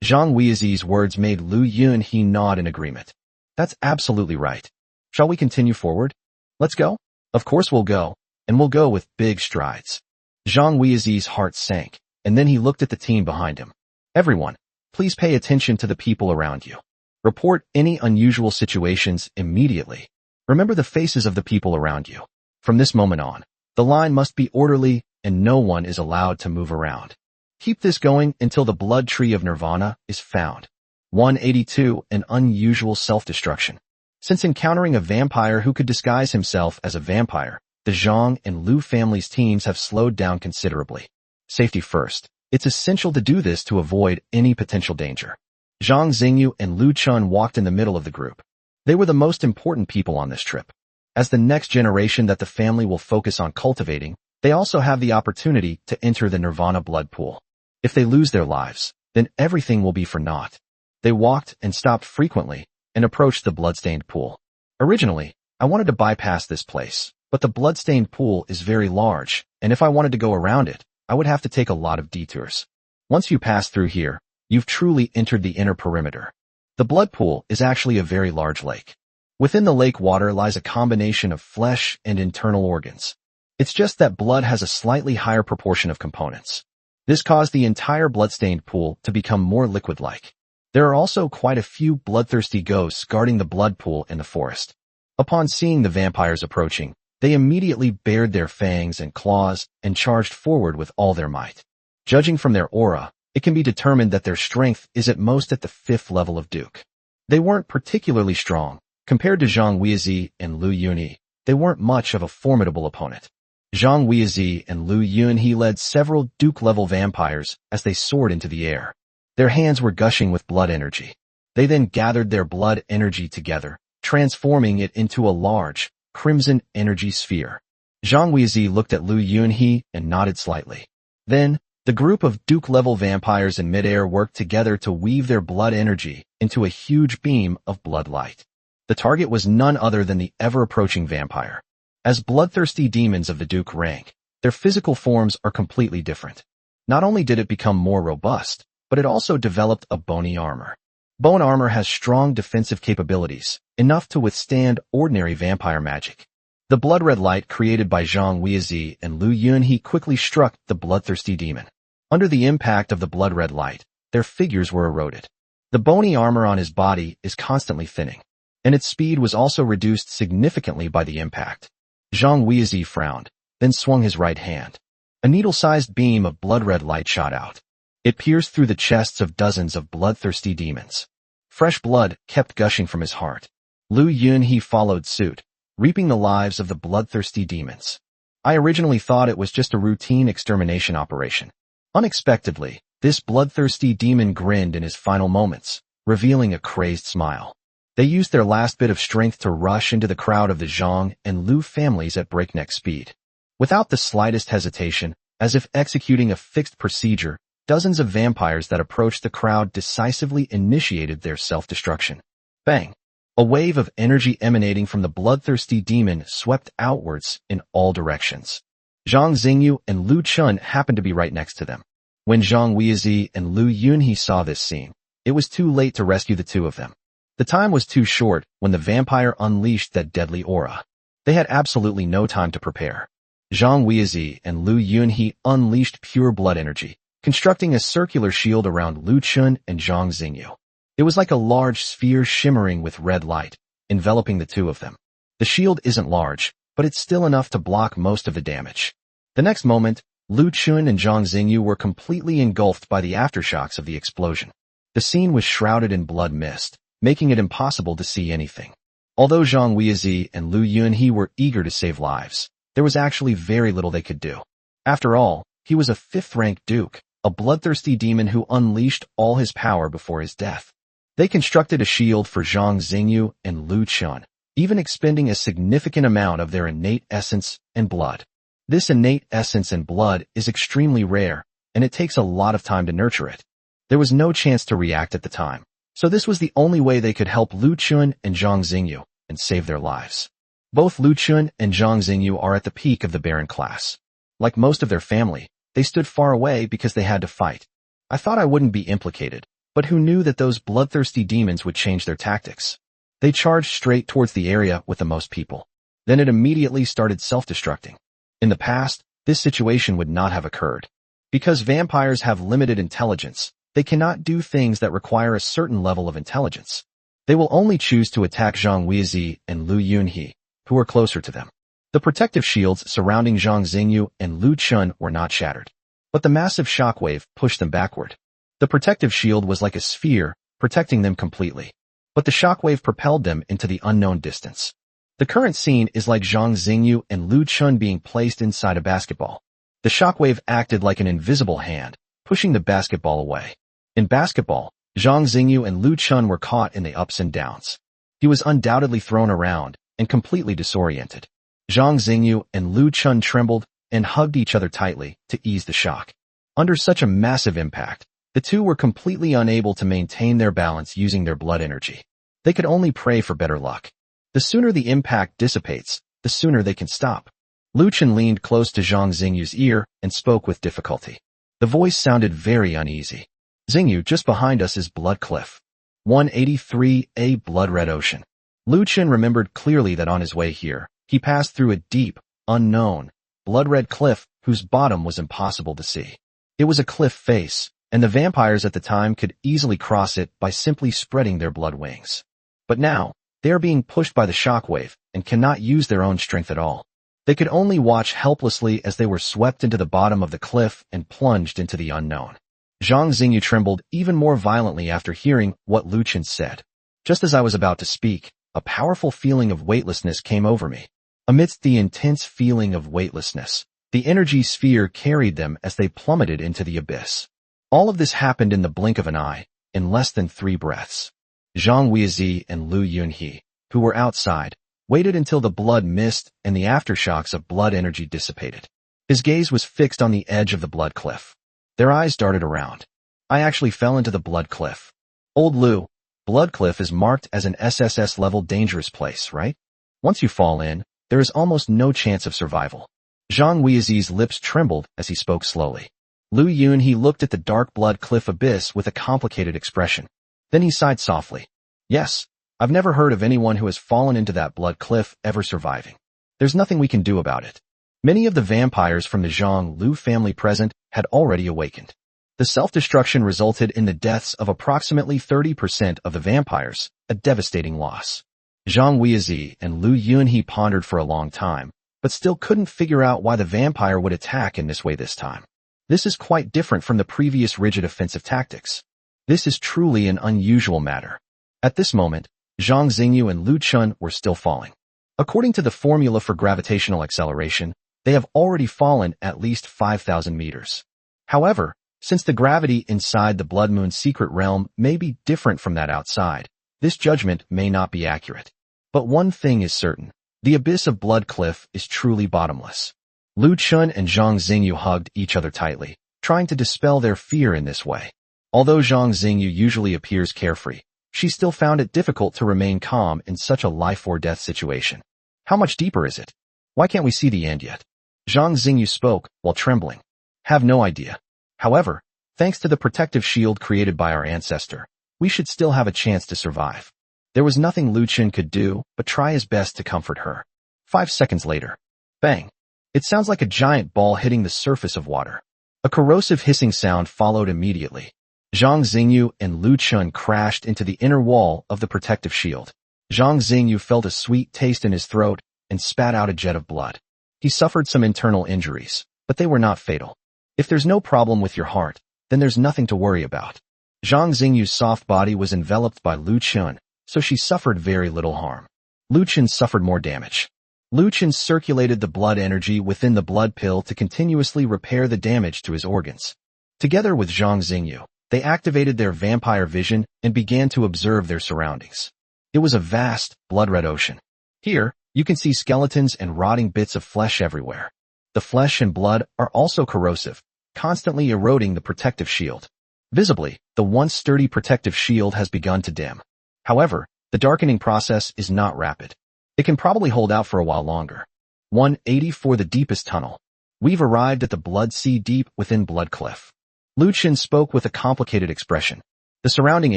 Zhang Weizi's words made Lu Yunhe nod in agreement. That's absolutely right. Shall we continue forward? Let's go? Of course we'll go, and we'll go with big strides. Zhang Weizi's heart sank, and then he looked at the team behind him. Everyone, please pay attention to the people around you. Report any unusual situations immediately. Remember the faces of the people around you. From this moment on, the line must be orderly and no one is allowed to move around. Keep this going until the blood tree of Nirvana is found. 182. An unusual self-destruction. Since encountering a vampire who could disguise himself as a vampire, the Zhang and Lu families' teams have slowed down considerably. Safety first. It's essential to do this to avoid any potential danger. Zhang Xingyu and Lu Chun walked in the middle of the group. They were the most important people on this trip. As the next generation that the family will focus on cultivating, they also have the opportunity to enter the Nirvana blood pool. If they lose their lives, then everything will be for naught. They walked and stopped frequently and approached the bloodstained pool. Originally, I wanted to bypass this place, but the bloodstained pool is very large, and if I wanted to go around it, I would have to take a lot of detours. Once you pass through here, you've truly entered the inner perimeter. The blood pool is actually a very large lake. Within the lake water lies a combination of flesh and internal organs. It's just that blood has a slightly higher proportion of components. This caused the entire bloodstained pool to become more liquid-like. There are also quite a few bloodthirsty ghosts guarding the blood pool in the forest. Upon seeing the vampires approaching, they immediately bared their fangs and claws and charged forward with all their might. Judging from their aura, it can be determined that their strength is at most at the 5th level of Duke. They weren't particularly strong. Compared to Zhang Weizi and Lu Yunhe, they weren't much of a formidable opponent. Zhang Weizi and Lu Yunhe led several Duke-level vampires as they soared into the air. Their hands were gushing with blood energy. They then gathered their blood energy together, transforming it into a large, crimson energy sphere. Zhang Weizi looked at Lu Yunhe and nodded slightly. Then, the group of Duke-level vampires in midair worked together to weave their blood energy into a huge beam of blood light. The target was none other than the ever-approaching vampire. As bloodthirsty demons of the Duke rank, their physical forms are completely different. Not only did it become more robust, but it also developed a bony armor. Bone armor has strong defensive capabilities, enough to withstand ordinary vampire magic. The blood-red light created by Zhang Weizi and Lu Yunhe quickly struck the bloodthirsty demon. Under the impact of the blood-red light, their figures were eroded. The bony armor on his body is constantly thinning, and its speed was also reduced significantly by the impact. Zhang Weizi frowned, then swung his right hand. A needle-sized beam of blood-red light shot out. It pierced through the chests of dozens of bloodthirsty demons. Fresh blood kept gushing from his heart. Lu Yunhe followed suit, reaping the lives of the bloodthirsty demons. I originally thought it was just a routine extermination operation. Unexpectedly, this bloodthirsty demon grinned in his final moments, revealing a crazed smile. They used their last bit of strength to rush into the crowd of the Zhang and Lu families at breakneck speed. Without the slightest hesitation, as if executing a fixed procedure, dozens of vampires that approached the crowd decisively initiated their self-destruction. Bang! A wave of energy emanating from the bloodthirsty demon swept outwards in all directions. Zhang Xingyu and Lu Chun happened to be right next to them. When Zhang Weizi and Lu Yunhe saw this scene, it was too late to rescue the two of them. The time was too short when the vampire unleashed that deadly aura. They had absolutely no time to prepare. Zhang Weizi and Lu Yunhe unleashed pure blood energy, constructing a circular shield around Lu Chun and Zhang Xingyu. It was like a large sphere shimmering with red light, enveloping the two of them. The shield isn't large, but it's still enough to block most of the damage. The next moment, Lu Chun and Zhang Xingyu were completely engulfed by the aftershocks of the explosion. The scene was shrouded in blood mist, making it impossible to see anything. Although Zhang Weizi and Lu Yunhe were eager to save lives, there was actually very little they could do. After all, he was a fifth-rank duke, a bloodthirsty demon who unleashed all his power before his death. They constructed a shield for Zhang Xingyu and Lu Chun, even expending a significant amount of their innate essence and blood. This innate essence and blood is extremely rare, and it takes a lot of time to nurture it. There was no chance to react at the time, so this was the only way they could help Lu Chun and Zhang Xingyu and save their lives. Both Lu Chun and Zhang Xingyu are at the peak of the Baron class. Like most of their family, they stood far away because they had to fight. I thought I wouldn't be implicated, but who knew that those bloodthirsty demons would change their tactics? They charged straight towards the area with the most people. Then it immediately started self-destructing. In the past, this situation would not have occurred. Because vampires have limited intelligence, they cannot do things that require a certain level of intelligence. They will only choose to attack Zhang Weizi and Lu Yunhe, who are closer to them. The protective shields surrounding Zhang Xingyu and Lu Chun were not shattered, but the massive shockwave pushed them backward. The protective shield was like a sphere, protecting them completely, but the shockwave propelled them into the unknown distance. The current scene is like Zhang Xingyu and Lu Chun being placed inside a basketball. The shockwave acted like an invisible hand, pushing the basketball away. In basketball, Zhang Xingyu and Lu Chun were caught in the ups and downs. He was undoubtedly thrown around and completely disoriented. Zhang Xingyu and Lu Chun trembled and hugged each other tightly to ease the shock. Under such a massive impact, the two were completely unable to maintain their balance using their blood energy. They could only pray for better luck. The sooner the impact dissipates, the sooner they can stop. Lu Chun leaned close to Zhang Xingyu's ear and spoke with difficulty. The voice sounded very uneasy. Xingyu, just behind us is Blood Cliff. 183A Blood Red Ocean. Lu Chun remembered clearly that on his way here, he passed through a deep, unknown, blood-red cliff whose bottom was impossible to see. It was a cliff face, and the vampires at the time could easily cross it by simply spreading their blood wings. But now, they are being pushed by the shockwave and cannot use their own strength at all. They could only watch helplessly as they were swept into the bottom of the cliff and plunged into the unknown. Zhang Xingyu trembled even more violently after hearing what Lu Chun said. Just as I was about to speak, a powerful feeling of weightlessness came over me. Amidst the intense feeling of weightlessness, the energy sphere carried them as they plummeted into the abyss. All of this happened in the blink of an eye, in less than 3 breaths. Zhang Weizi and Lu Yunhe, who were outside, waited until the blood mist and the aftershocks of blood energy dissipated. His gaze was fixed on the edge of the blood cliff. Their eyes darted around. I actually fell into the blood cliff. Old Lu, Blood Cliff is marked as an SSS-level dangerous place, right? Once you fall in, there is almost no chance of survival. Zhang Weizi's lips trembled as he spoke slowly. Lu Yunhe looked at the dark blood cliff abyss with a complicated expression. Then he sighed softly. Yes, I've never heard of anyone who has fallen into that blood cliff ever surviving. There's nothing we can do about it. Many of the vampires from the Zhang Lu family present had already awakened. The self-destruction resulted in the deaths of approximately 30% of the vampires, a devastating loss. Zhang Weizi and Lu Yunhe pondered for a long time, but still couldn't figure out why the vampire would attack in this way this time. This is quite different from the previous rigid offensive tactics. This is truly an unusual matter. At this moment, Zhang Xingyu and Lu Chun were still falling. According to the formula for gravitational acceleration, they have already fallen at least 5,000 meters. However, since the gravity inside the Blood Moon secret realm may be different from that outside, this judgment may not be accurate. But one thing is certain. The abyss of Blood Cliff is truly bottomless. Lu Chun and Zhang Xingyu hugged each other tightly, trying to dispel their fear in this way. Although Zhang Xingyu usually appears carefree, she still found it difficult to remain calm in such a life-or-death situation. How much deeper is it? Why can't we see the end yet? Zhang Xingyu spoke, while trembling. Have no idea. However, thanks to the protective shield created by our ancestor, we should still have a chance to survive. There was nothing Lu Chun could do but try his best to comfort her. 5 seconds later. Bang! It sounds like a giant ball hitting the surface of water. A corrosive hissing sound followed immediately. Zhang Xingyu and Lu Chun crashed into the inner wall of the protective shield. Zhang Xingyu felt a sweet taste in his throat and spat out a jet of blood. He suffered some internal injuries, but they were not fatal. If there's no problem with your heart, then there's nothing to worry about. Zhang Xingyu's soft body was enveloped by Lu Chun, so she suffered very little harm. Lu Chun suffered more damage. Lu Chun circulated the blood energy within the blood pill to continuously repair the damage to his organs. Together with Zhang Xingyu, they activated their vampire vision and began to observe their surroundings. It was a vast, blood-red ocean. Here, you can see skeletons and rotting bits of flesh everywhere. The flesh and blood are also corrosive, constantly eroding the protective shield. Visibly, the once sturdy protective shield has begun to dim. However, the darkening process is not rapid. It can probably hold out for a while longer. 180 for the deepest tunnel. We've arrived at the Blood Sea deep within Blood Cliff. Lu Chun spoke with a complicated expression. The surrounding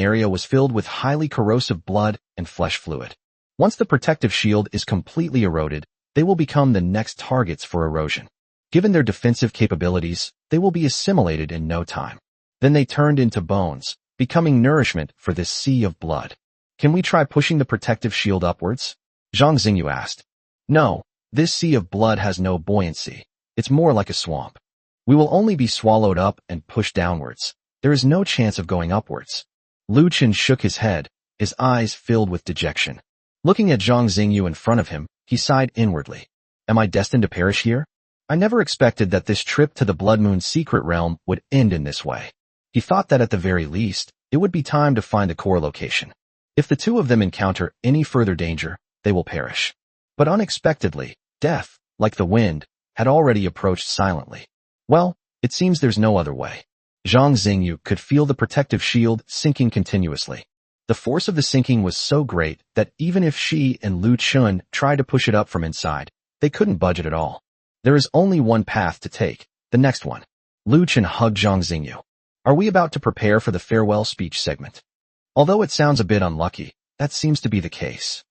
area was filled with highly corrosive blood and flesh fluid. Once the protective shield is completely eroded, they will become the next targets for erosion. Given their defensive capabilities, they will be assimilated in no time. Then they turned into bones, becoming nourishment for this sea of blood. Can we try pushing the protective shield upwards? Zhang Xingyu asked. No, this sea of blood has no buoyancy. It's more like a swamp. We will only be swallowed up and pushed downwards. There is no chance of going upwards. Lu Chun shook his head, his eyes filled with dejection. Looking at Zhang Xingyu in front of him, he sighed inwardly. Am I destined to perish here? I never expected that this trip to the Blood Moon secret realm would end in this way. He thought that at the very least, it would be time to find the core location. If the two of them encounter any further danger, they will perish. But unexpectedly, death, like the wind, had already approached silently. Well, it seems there's no other way. Zhang Xingyu could feel the protective shield sinking continuously. The force of the sinking was so great that even if she and Lu Chun tried to push it up from inside, they couldn't budge it at all. There is only one path to take, the next one. Lu Chun hugged Zhang Xingyu. Are we about to prepare for the farewell speech segment? Although it sounds a bit unlucky, that seems to be the case.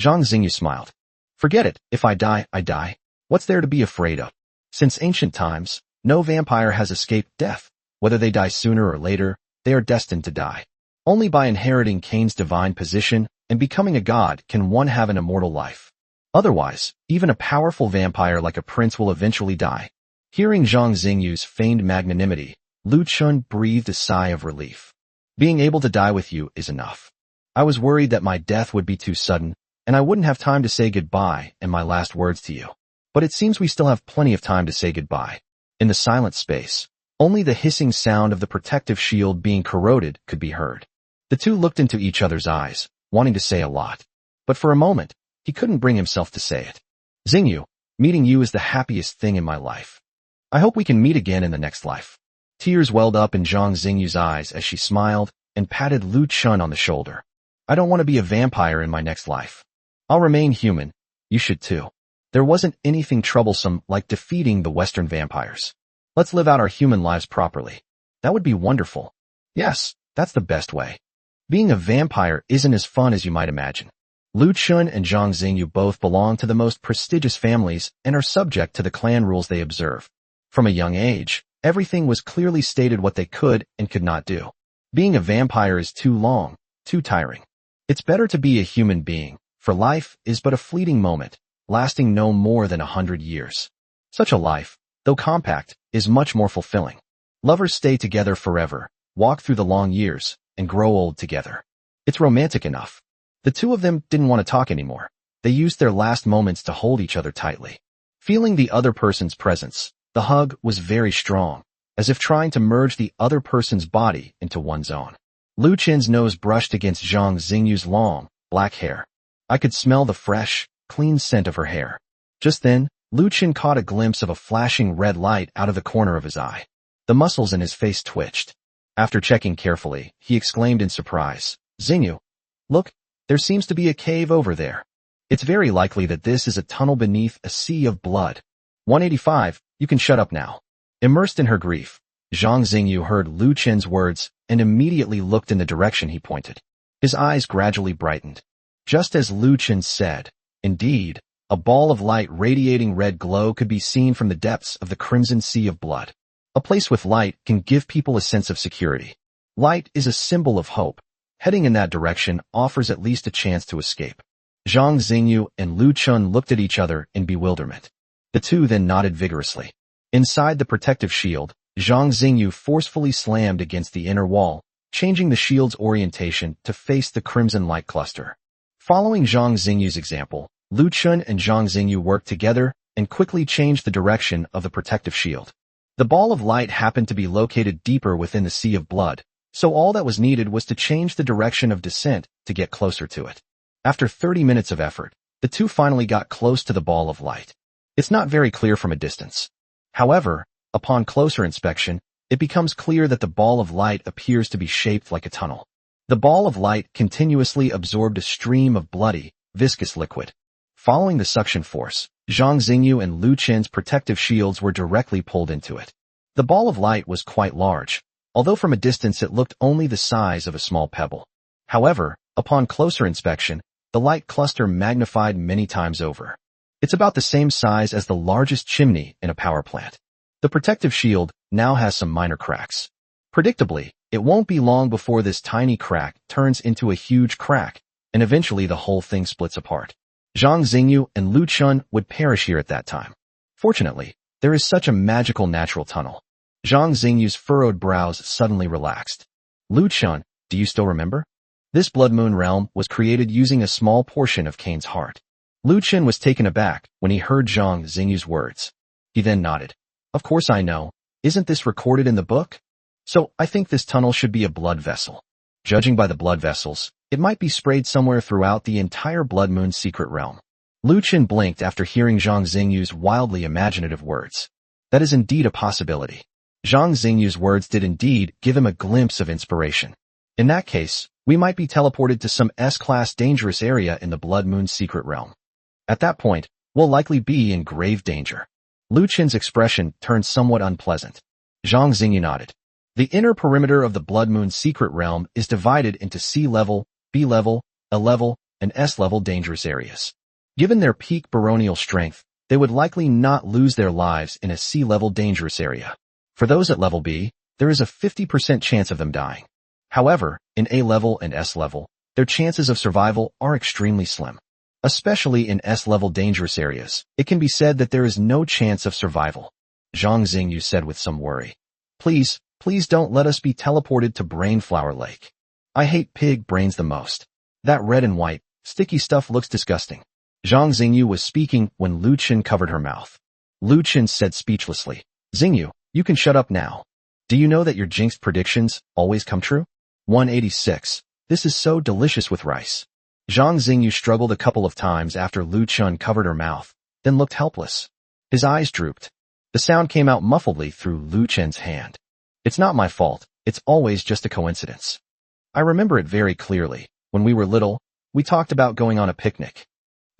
Zhang Xingyu smiled. Forget it, if I die, I die. What's there to be afraid of? Since ancient times, no vampire has escaped death. Whether they die sooner or later, they are destined to die. Only by inheriting Cain's divine position and becoming a god can one have an immortal life. Otherwise, even a powerful vampire like a prince will eventually die. Hearing Zhang Xingyu's feigned magnanimity, Lu Chun breathed a sigh of relief. Being able to die with you is enough. I was worried that my death would be too sudden, and I wouldn't have time to say goodbye and my last words to you. But it seems we still have plenty of time to say goodbye. In the silent space, only the hissing sound of the protective shield being corroded could be heard. The two looked into each other's eyes, wanting to say a lot. But for a moment, he couldn't bring himself to say it. Xingyu, meeting you is the happiest thing in my life. I hope we can meet again in the next life. Tears welled up in Zhang Xingyu's eyes as she smiled and patted Lu Chun on the shoulder. I don't want to be a vampire in my next life. I'll remain human. You should too. There wasn't anything troublesome like defeating the Western vampires. Let's live out our human lives properly. That would be wonderful. Yes, that's the best way. Being a vampire isn't as fun as you might imagine. Lu Chun and Zhang Xingyu both belong to the most prestigious families and are subject to the clan rules they observe. From a young age, everything was clearly stated what they could and could not do. Being a vampire is too long, too tiring. It's better to be a human being, for life is but a fleeting moment, lasting no more than 100 years. Such a life, though compact, is much more fulfilling. Lovers stay together forever, walk through the long years, and grow old together. It's romantic enough. The two of them didn't want to talk anymore. They used their last moments to hold each other tightly. Feeling the other person's presence, the hug was very strong, as if trying to merge the other person's body into one's own. Lu Chen's nose brushed against Zhang Xingyu's long, black hair. I could smell the fresh, clean scent of her hair. Just then, Lu Chen caught a glimpse of a flashing red light out of the corner of his eye. The muscles in his face twitched. After checking carefully, he exclaimed in surprise, "Xingyu, look, there seems to be a cave over there. It's very likely that this is a tunnel beneath a sea of blood." 185, you can shut up now. Immersed in her grief, Zhang Xingyu heard Lu Chen's words and immediately looked in the direction he pointed. His eyes gradually brightened. Just as Lu Chen said, indeed, a ball of light radiating red glow could be seen from the depths of the crimson sea of blood. A place with light can give people a sense of security. Light is a symbol of hope. Heading in that direction offers at least a chance to escape. Zhang Xingyu and Lu Chun looked at each other in bewilderment. The two then nodded vigorously. Inside the protective shield, Zhang Xingyu forcefully slammed against the inner wall, changing the shield's orientation to face the crimson light cluster. Following Zhang Xingyu's example, Lu Chun and Zhang Xingyu worked together and quickly changed the direction of the protective shield. The ball of light happened to be located deeper within the sea of blood, so all that was needed was to change the direction of descent to get closer to it. After 30 minutes of effort, the two finally got close to the ball of light. It's not very clear from a distance. However, upon closer inspection, it becomes clear that the ball of light appears to be shaped like a tunnel. The ball of light continuously absorbed a stream of bloody, viscous liquid. Following the suction force, Zhang Xingyu and Lu Chen's protective shields were directly pulled into it. The ball of light was quite large, although from a distance it looked only the size of a small pebble. However, upon closer inspection, the light cluster magnified many times over. It's about the same size as the largest chimney in a power plant. The protective shield now has some minor cracks. Predictably, it won't be long before this tiny crack turns into a huge crack, and eventually the whole thing splits apart. Zhang Xingyu and Lu Chun would perish here at that time. Fortunately, there is such a magical natural tunnel. Zhang Xingyu's furrowed brows suddenly relaxed. Lu Chun, do you still remember? This Blood Moon realm was created using a small portion of Cain's heart. Lu Chun was taken aback when he heard Zhang Xingyu's words. He then nodded. Of course I know. Isn't this recorded in the book? So I think this tunnel should be a blood vessel. Judging by the blood vessels, it might be sprayed somewhere throughout the entire Blood Moon secret realm. Lu Chun blinked after hearing Zhang Xingyu's wildly imaginative words. That is indeed a possibility. Zhang Xingyu's words did indeed give him a glimpse of inspiration. In that case, we might be teleported to some S-class dangerous area in the Blood Moon secret realm. At that point, we'll likely be in grave danger. Lu Chun's expression turned somewhat unpleasant. Zhang Xingyu nodded. The inner perimeter of the Blood Moon secret realm is divided into C-level, B-level, A-level, and S-level dangerous areas. Given their peak baronial strength, they would likely not lose their lives in a C-level dangerous area. For those at level B, there is a 50% chance of them dying. However, in A-level and S-level, their chances of survival are extremely slim. Especially in S-level dangerous areas, it can be said that there is no chance of survival. Zhang Xingyu said with some worry. Please don't let us be teleported to Brainflower Lake. I hate pig brains the most. That red and white, sticky stuff looks disgusting. Zhang Xingyu was speaking when Lu Chun covered her mouth. Lu Chun said speechlessly, Xingyu, you can shut up now. Do you know that your jinxed predictions always come true? 186. This is so delicious with rice. Zhang Xingyu struggled a couple of times after Lu Chun covered her mouth, then looked helpless. His eyes drooped. The sound came out muffledly through Lu Chun's hand. It's not my fault, it's always just a coincidence. I remember it very clearly. When we were little, we talked about going on a picnic.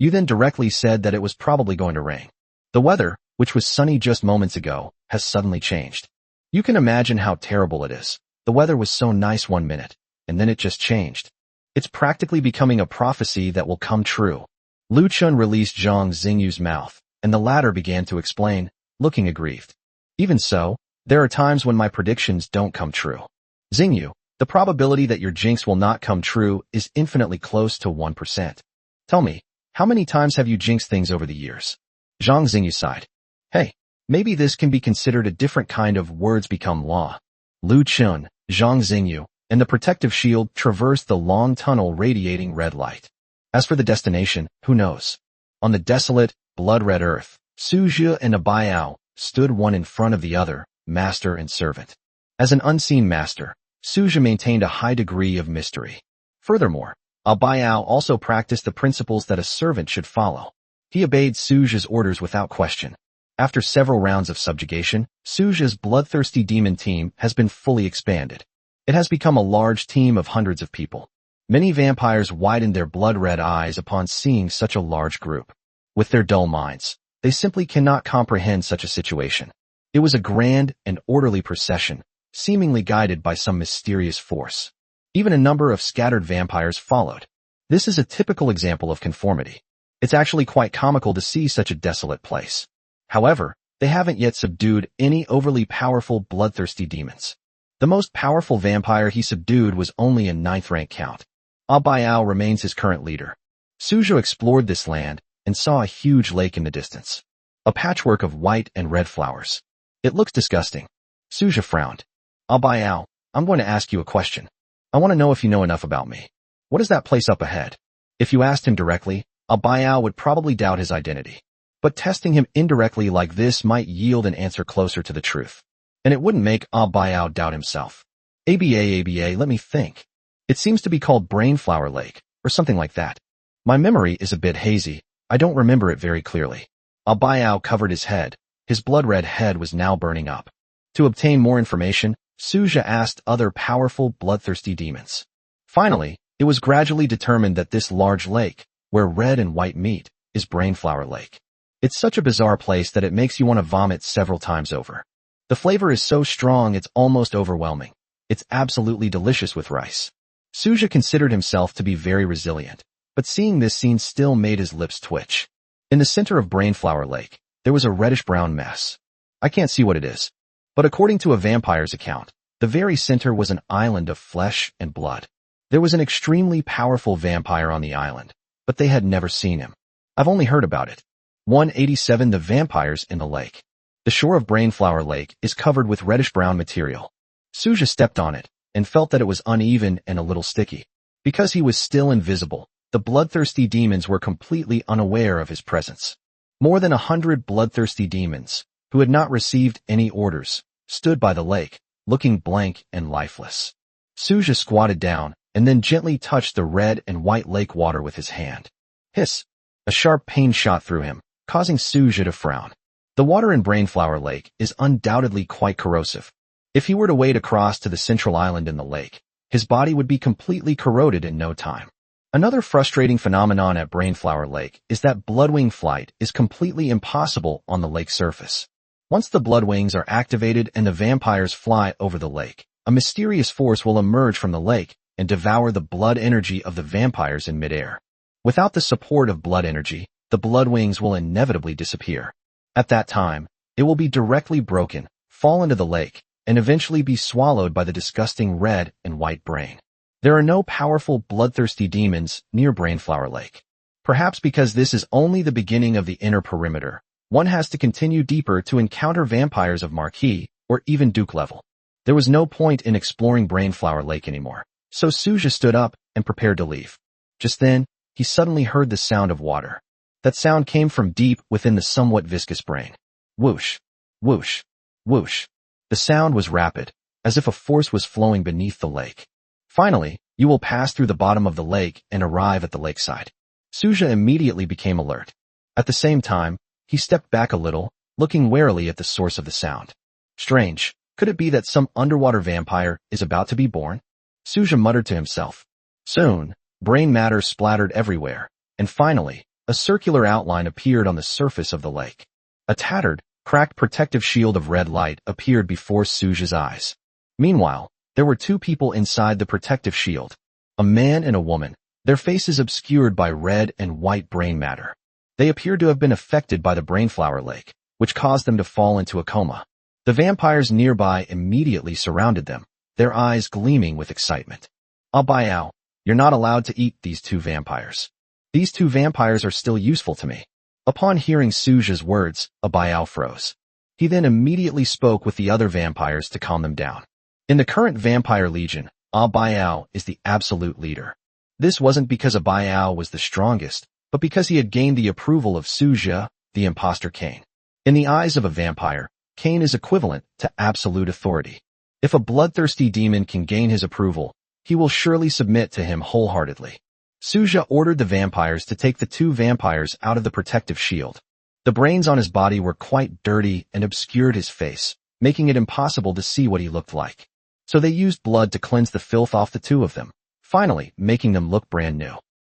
You then directly said that it was probably going to rain. The weather, which was sunny just moments ago, has suddenly changed. You can imagine how terrible it is. The weather was so nice 1 minute, and then it just changed. It's practically becoming a prophecy that will come true. Lu Chun released Zhang Xingyu's mouth, and the latter began to explain, looking aggrieved. Even so, there are times when my predictions don't come true. Xingyu, the probability that your jinx will not come true is infinitely close to 1%. Tell me, how many times have you jinxed things over the years? Zhang Xingyu sighed. Hey, maybe this can be considered a different kind of words become law. Lu Chun, Zhang Xingyu, and the protective shield traversed the long tunnel radiating red light. As for the destination, who knows? On the desolate, blood-red earth, Su Zhi and Abayao stood one in front of the other, master and servant. As an unseen master, Su Zhi maintained a high degree of mystery. Furthermore, Abayao also practiced the principles that a servant should follow. He obeyed Su Zhi's orders without question. After several rounds of subjugation, Su Zhi's bloodthirsty demon team has been fully expanded. It has become a large team of hundreds of people. Many vampires widened their blood-red eyes upon seeing such a large group. With their dull minds, they simply cannot comprehend such a situation. It was a grand and orderly procession, seemingly guided by some mysterious force. Even a number of scattered vampires followed. This is a typical example of conformity. It's actually quite comical to see such a desolate place. However, they haven't yet subdued any overly powerful bloodthirsty demons. The most powerful vampire he subdued was only a 9th rank count. Abayao remains his current leader. Su Zhi explored this land and saw a huge lake in the distance. A patchwork of white and red flowers. It looks disgusting. Su Zhi frowned. Abayao, I'm going to ask you a question. I want to know if you know enough about me. What is that place up ahead? If you asked him directly, Abayao would probably doubt his identity. But testing him indirectly like this might yield an answer closer to the truth. And it wouldn't make Abayao doubt himself. ABA, let me think. It seems to be called Brainflower Lake, or something like that. My memory is a bit hazy. I don't remember it very clearly. Abayao covered his head. His blood-red head was now burning up. To obtain more information, Su Zhi asked other powerful, bloodthirsty demons. Finally, it was gradually determined that this large lake, where red and white meet, is Brainflower Lake. It's such a bizarre place that it makes you want to vomit several times over. The flavor is so strong it's almost overwhelming. It's absolutely delicious with rice. Su Zhi considered himself to be very resilient, but seeing this scene still made his lips twitch. In the center of Brainflower Lake, there was a reddish-brown mess. I can't see what it is. But according to a vampire's account, the very center was an island of flesh and blood. There was an extremely powerful vampire on the island, but they had never seen him. I've only heard about it. 187 The vampires in the lake. The shore of Brainflower Lake is covered with reddish-brown material. Su Zhi stepped on it and felt that it was uneven and a little sticky. Because he was still invisible, the bloodthirsty demons were completely unaware of his presence. More than 100 bloodthirsty demons, who had not received any orders, stood by the lake, looking blank and lifeless. Su Zhi squatted down and then gently touched the red and white lake water with his hand. Hiss! A sharp pain shot through him, causing Su Zhi to frown. The water in Brainflower Lake is undoubtedly quite corrosive. If he were to wade across to the central island in the lake, his body would be completely corroded in no time. Another frustrating phenomenon at Brainflower Lake is that bloodwing flight is completely impossible on the lake surface. Once the bloodwings are activated and the vampires fly over the lake, a mysterious force will emerge from the lake and devour the blood energy of the vampires in midair. Without the support of blood energy, the bloodwings will inevitably disappear. At that time, it will be directly broken, fall into the lake, and eventually be swallowed by the disgusting red and white brain. There are no powerful bloodthirsty demons near Brainflower Lake. Perhaps because this is only the beginning of the inner perimeter, one has to continue deeper to encounter vampires of Marquis or even Duke level. There was no point in exploring Brainflower Lake anymore, so Su Zhi stood up and prepared to leave. Just then, he suddenly heard the sound of water. That sound came from deep within the somewhat viscous brain. Whoosh, whoosh, whoosh. The sound was rapid, as if a force was flowing beneath the lake. Finally, you will pass through the bottom of the lake and arrive at the lakeside. Su Zhi immediately became alert. At the same time, he stepped back a little, looking warily at the source of the sound. Strange, could it be that some underwater vampire is about to be born? Su Zhi muttered to himself. Soon, brain matter splattered everywhere, and finally, a circular outline appeared on the surface of the lake. A tattered, cracked protective shield of red light appeared before Su Zhi's eyes. Meanwhile, there were two people inside the protective shield. A man and a woman, their faces obscured by red and white brain matter. They appeared to have been affected by the brainflower lake, which caused them to fall into a coma. The vampires nearby immediately surrounded them, their eyes gleaming with excitement. Abayao, you're not allowed to eat these two vampires. These two vampires are still useful to me. Upon hearing Suja's words, Abayao froze. He then immediately spoke with the other vampires to calm them down. In the current vampire legion, Abayao is the absolute leader. This wasn't because Abayao was the strongest, but because he had gained the approval of Suja, the imposter Cain. In the eyes of a vampire, Cain is equivalent to absolute authority. If a bloodthirsty demon can gain his approval, he will surely submit to him wholeheartedly. Suja ordered the vampires to take the two vampires out of the protective shield. The brains on his body were quite dirty and obscured his face, making it impossible to see what he looked like. So they used blood to cleanse the filth off the two of them, finally making them look brand new.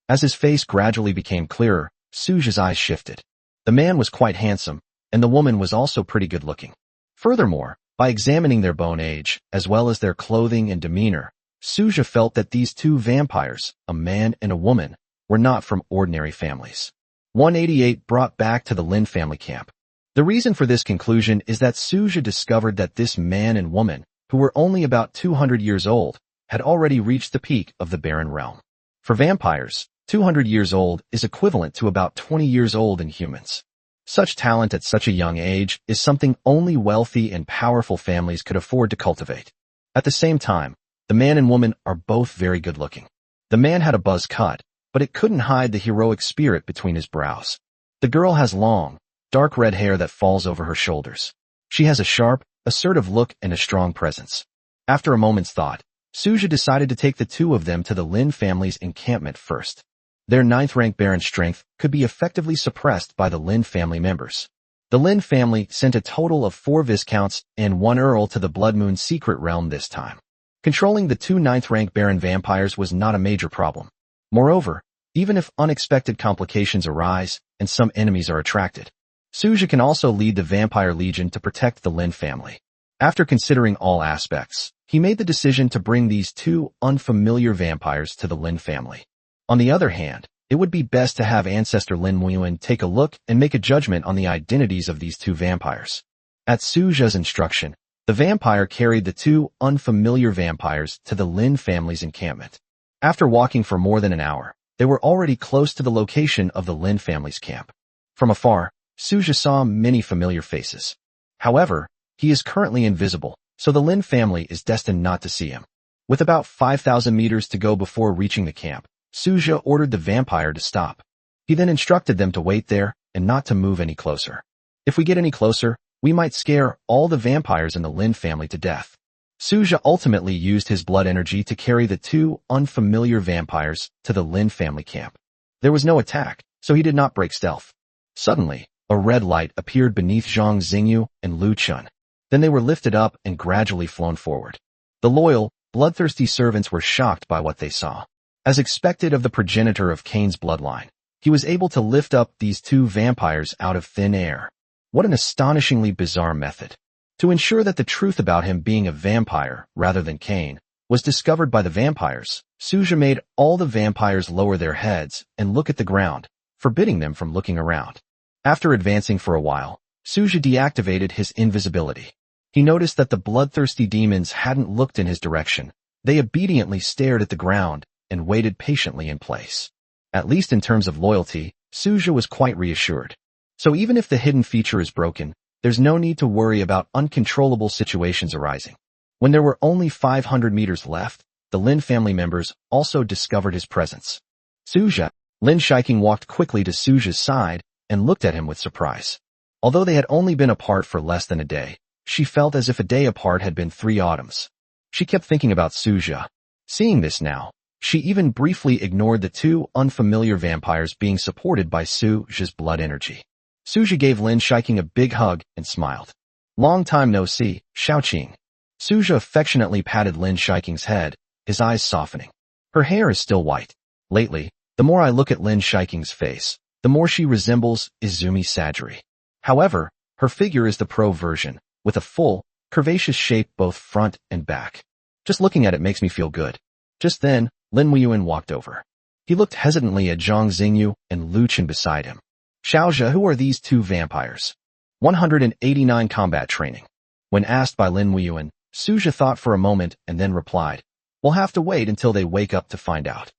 As his face gradually became clearer, Suja's eyes shifted. The man was quite handsome, and the woman was also pretty good looking. Furthermore, by examining their bone age, as well as their clothing and demeanor, Suja felt that these two vampires, a man and a woman, were not from ordinary families. 188 brought back to the Lin family camp. The reason for this conclusion is that Suja discovered that this man and woman, who were only about 200 years old, had already reached the peak of the barren realm. For vampires, 200 years old is equivalent to about 20 years old in humans. Such talent at such a young age is something only wealthy and powerful families could afford to cultivate. At the same time, the man and woman are both very good looking. The man had a buzz cut, but it couldn't hide the heroic spirit between his brows. The girl has long, dark red hair that falls over her shoulders. She has a sharp, assertive look and a strong presence. After a moment's thought, Suja decided to take the two of them to the Lin family's encampment first. Their 9th-rank Baron strength could be effectively suppressed by the Lin family members. The Lin family sent a total of 4 Viscounts and 1 Earl to the Blood Moon secret realm this time. Controlling the 2 9th-rank Baron vampires was not a major problem. Moreover, even if unexpected complications arise and some enemies are attracted, Suja can also lead the Vampire Legion to protect the Lin family. After considering all aspects, he made the decision to bring these 2 unfamiliar vampires to the Lin family. On the other hand, it would be best to have Ancestor Lin Muiyuan take a look and make a judgment on the identities of these 2 vampires. At Suja's instruction, the vampire carried the 2 unfamiliar vampires to the Lin family's encampment. After walking for more than an hour, they were already close to the location of the Lin family's camp. From afar, Suja saw many familiar faces. However, he is currently invisible, so the Lin family is destined not to see him. With about 5,000 meters to go before reaching the camp, Suja ordered the vampire to stop. He then instructed them to wait there and not to move any closer. If we get any closer, we might scare all the vampires in the Lin family to death. Suja ultimately used his blood energy to carry the 2 unfamiliar vampires to the Lin family camp. There was no attack, so he did not break stealth. Suddenly, a red light appeared beneath Zhang Xingyu and Lu Chun. Then they were lifted up and gradually flown forward. The loyal, bloodthirsty servants were shocked by what they saw. As expected of the progenitor of Cain's bloodline, he was able to lift up these 2 vampires out of thin air. What an astonishingly bizarre method. To ensure that the truth about him being a vampire, rather than Cain, was discovered by the vampires, Suja made all the vampires lower their heads and look at the ground, forbidding them from looking around. After advancing for a while, Suja deactivated his invisibility. He noticed that the bloodthirsty demons hadn't looked in his direction. They obediently stared at the ground and waited patiently in place. At least in terms of loyalty, Suja was quite reassured. So even if the hidden feature is broken, there's no need to worry about uncontrollable situations arising. When there were only 500 meters left, the Lin family members also discovered his presence. Suja, Lin Shiking walked quickly to Suja's side and looked at him with surprise. Although they had only been apart for less than a day, she felt as if a day apart had been 3 autumns. She kept thinking about Suja. Seeing this now, she even briefly ignored the 2 unfamiliar vampires being supported by Suja's blood energy. Suja gave Lin Shiking a big hug and smiled. Long time no see, Shaoqing. Suja affectionately patted Lin Shiking's head, his eyes softening. Her hair is still white. Lately, the more I look at Lin Shiking's face, the more she resembles Izumi Sajiri. However, her figure is the pro version, with a full, curvaceous shape both front and back. Just looking at it makes me feel good. Just then, Lin Weiyuan walked over. He looked hesitantly at Zhang Xingyu and Lu Chen beside him. Xiaozhe, who are these two vampires? 189 combat training. When asked by Lin Weiyuan, Suzhi thought for a moment and then replied, "We'll have to wait until they wake up to find out."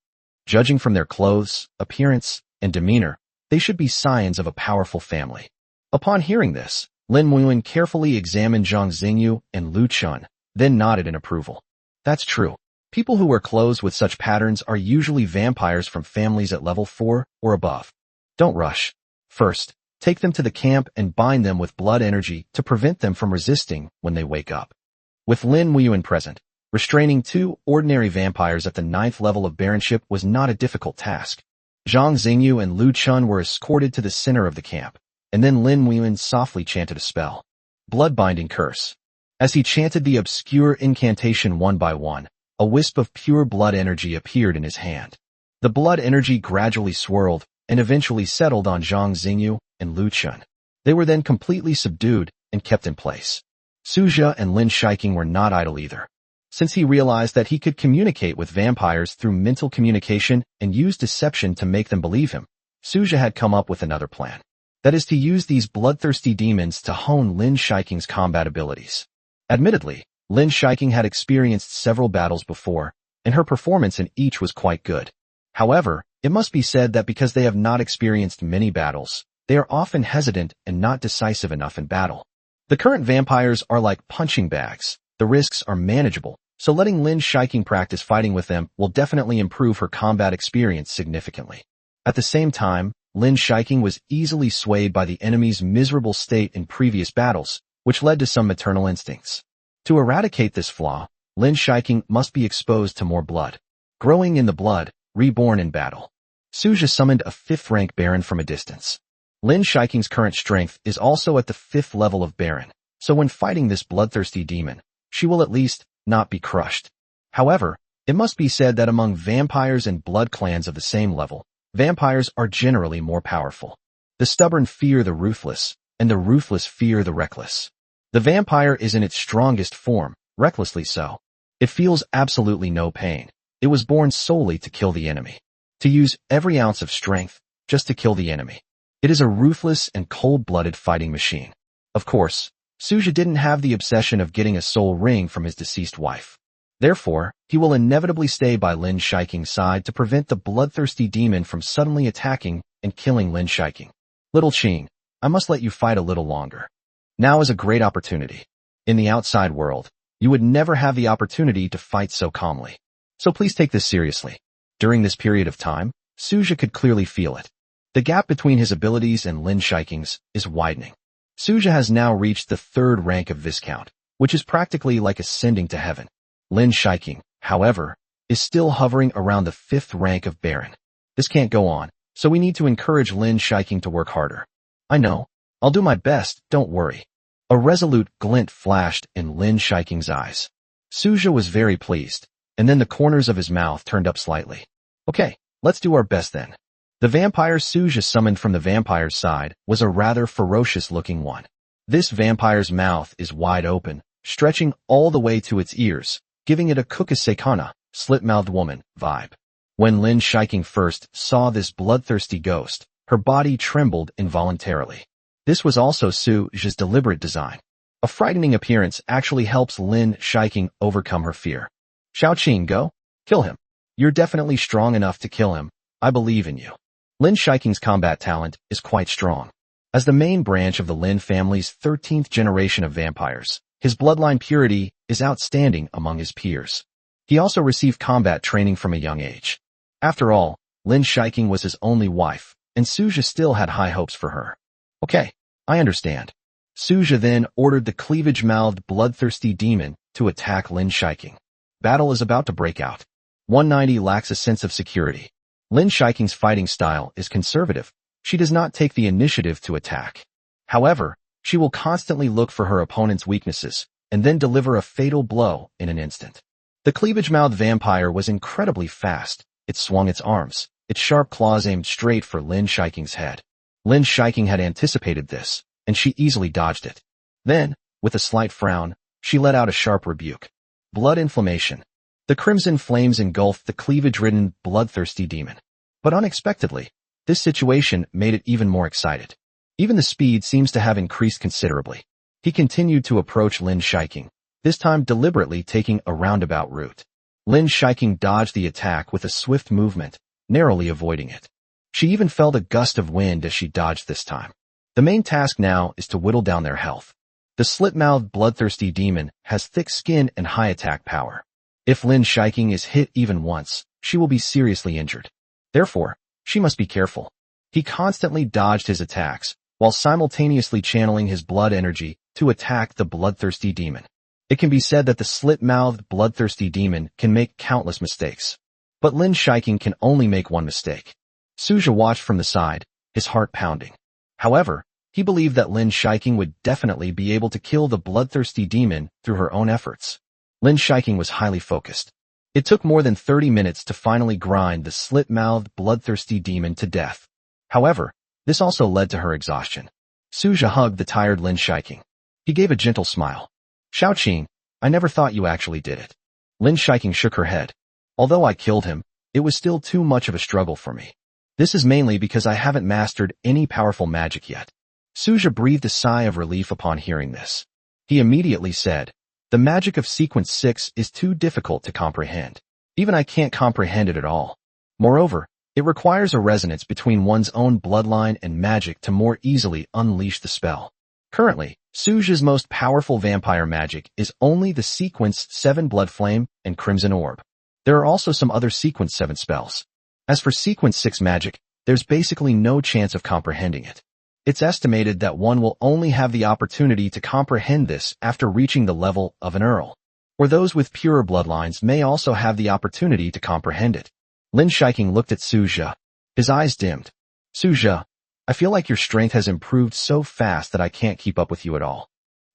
Judging from their clothes, appearance, and demeanor, they should be scions of a powerful family. Upon hearing this, Lin Weiyuan carefully examined Zhang Xingyu and Lu Chen, then nodded in approval. That's true. People who wear clothes with such patterns are usually vampires from families at level 4 or above. Don't rush. First, take them to the camp and bind them with blood energy to prevent them from resisting when they wake up. With Lin Weiyuan present, restraining 2 ordinary vampires at the 9th level of baronship was not a difficult task. Zhang Xingyu and Lu Chen were escorted to the center of the camp, and then Lin Weiyuan softly chanted a spell. Blood-binding curse. As he chanted the obscure incantation one by one, a wisp of pure blood energy appeared in his hand. The blood energy gradually swirled and eventually settled on Zhang Xingyu and Lu Chen. They were then completely subdued and kept in place. Suzhi and Lin Shiking were not idle either. Since he realized that he could communicate with vampires through mental communication and use deception to make them believe him, Suzhi had come up with another plan. That is to use these bloodthirsty demons to hone Lin Shiking's combat abilities. Admittedly, Lin Shiking had experienced several battles before, and her performance in each was quite good. However, it must be said that because they have not experienced many battles, they are often hesitant and not decisive enough in battle. The current vampires are like punching bags. The risks are manageable, so letting Lin Shiking practice fighting with them will definitely improve her combat experience significantly. At the same time, Lin Shiking was easily swayed by the enemy's miserable state in previous battles, which led to some maternal instincts. To eradicate this flaw, Lin Shiking must be exposed to more blood. Growing in the blood, reborn in battle. Suzhi summoned a 5th-rank Baron from a distance. Lin Shiking's current strength is also at the 5th level of Baron, so when fighting this bloodthirsty demon, she will at least not be crushed. However, it must be said that among vampires and blood clans of the same level, vampires are generally more powerful. The stubborn fear the ruthless, and the ruthless fear the reckless. The vampire is in its strongest form, recklessly so. It feels absolutely no pain. It was born solely to kill the enemy. To use every ounce of strength, just to kill the enemy. It is a ruthless and cold-blooded fighting machine. Of course, Suzhi didn't have the obsession of getting a soul ring from his deceased wife. Therefore, he will inevitably stay by Lin Shiking's side to prevent the bloodthirsty demon from suddenly attacking and killing Lin Shiking. Little Qing, I must let you fight a little longer. Now is a great opportunity. In the outside world, you would never have the opportunity to fight so calmly. So please take this seriously. During this period of time, Suzhi could clearly feel it. The gap between his abilities and Lin Shiking's is widening. Suzhi has now reached the 3rd rank of Viscount, which is practically like ascending to heaven. Lin Shiking, however, is still hovering around the 5th rank of Baron. This can't go on, so we need to encourage Lin Shiking to work harder. I know. I'll do my best, don't worry. A resolute glint flashed in Lin Shiking's eyes. Suzhi was very pleased, and then the corners of his mouth turned up slightly. Okay, let's do our best then. The vampire Suzhi summoned from the vampire's side was a rather ferocious-looking one. This vampire's mouth is wide open, stretching all the way to its ears, giving it a Kukusekana, slit-mouthed woman, vibe. When Lin Shiking first saw this bloodthirsty ghost, her body trembled involuntarily. This was also Suzhi's deliberate design. A frightening appearance actually helps Lin Shiking overcome her fear. Xiaoqing, go. Kill him. You're definitely strong enough to kill him. I believe in you. Lin Shiking's combat talent is quite strong. As the main branch of the Lin family's 13th generation of vampires, his bloodline purity is outstanding among his peers. He also received combat training from a young age. After all, Lin Shiking was his only wife, and Suzhi still had high hopes for her. Okay, I understand. Suzhi then ordered the cleavage-mouthed bloodthirsty demon to attack Lin Shiking. Battle is about to break out. 190 lacks a sense of security. Lin Shiking's fighting style is conservative. She does not take the initiative to attack. However, she will constantly look for her opponent's weaknesses and then deliver a fatal blow in an instant. The cleavage-mouthed vampire was incredibly fast. It swung its arms, its sharp claws aimed straight for Lin Shiking's head. Lin Shiking had anticipated this, and she easily dodged it. Then, with a slight frown, she let out a sharp rebuke. Blood inflammation. The crimson flames engulfed the cleavage-ridden, bloodthirsty demon. But unexpectedly, this situation made it even more excited. Even the speed seems to have increased considerably. He continued to approach Lin Shiking, this time deliberately taking a roundabout route. Lin Shiking dodged the attack with a swift movement, narrowly avoiding it. She even felt a gust of wind as she dodged this time. The main task now is to whittle down their health. The slit-mouthed bloodthirsty demon has thick skin and high attack power. If Lin Shiking is hit even once, she will be seriously injured. Therefore, she must be careful. He constantly dodged his attacks, while simultaneously channeling his blood energy to attack the bloodthirsty demon. It can be said that the slit-mouthed, bloodthirsty demon can make countless mistakes. But Lin Shiking can only make one mistake. Suja watched from the side, his heart pounding. However, he believed that Lin Shiking would definitely be able to kill the bloodthirsty demon through her own efforts. Lin Shiking was highly focused. It took more than 30 minutes to finally grind the slit-mouthed, bloodthirsty demon to death. However, this also led to her exhaustion. Suja hugged the tired Lin Shiking. He gave a gentle smile. Xiaoqing, I never thought you actually did it. Lin Shiking shook her head. Although I killed him, it was still too much of a struggle for me. This is mainly because I haven't mastered any powerful magic yet. Suja breathed a sigh of relief upon hearing this. He immediately said, the magic of Sequence 6 is too difficult to comprehend. Even I can't comprehend it at all. Moreover, it requires a resonance between one's own bloodline and magic to more easily unleash the spell. Currently, Suja's most powerful vampire magic is only the Sequence 7 Blood Flame and Crimson Orb. There are also some other Sequence 7 spells. As for Sequence 6 magic, there's basically no chance of comprehending it. It's estimated that one will only have the opportunity to comprehend this after reaching the level of an Earl. Or those with purer bloodlines may also have the opportunity to comprehend it. Lin Shiking looked at Suja. His eyes dimmed. Suja, I feel like your strength has improved so fast that I can't keep up with you at all.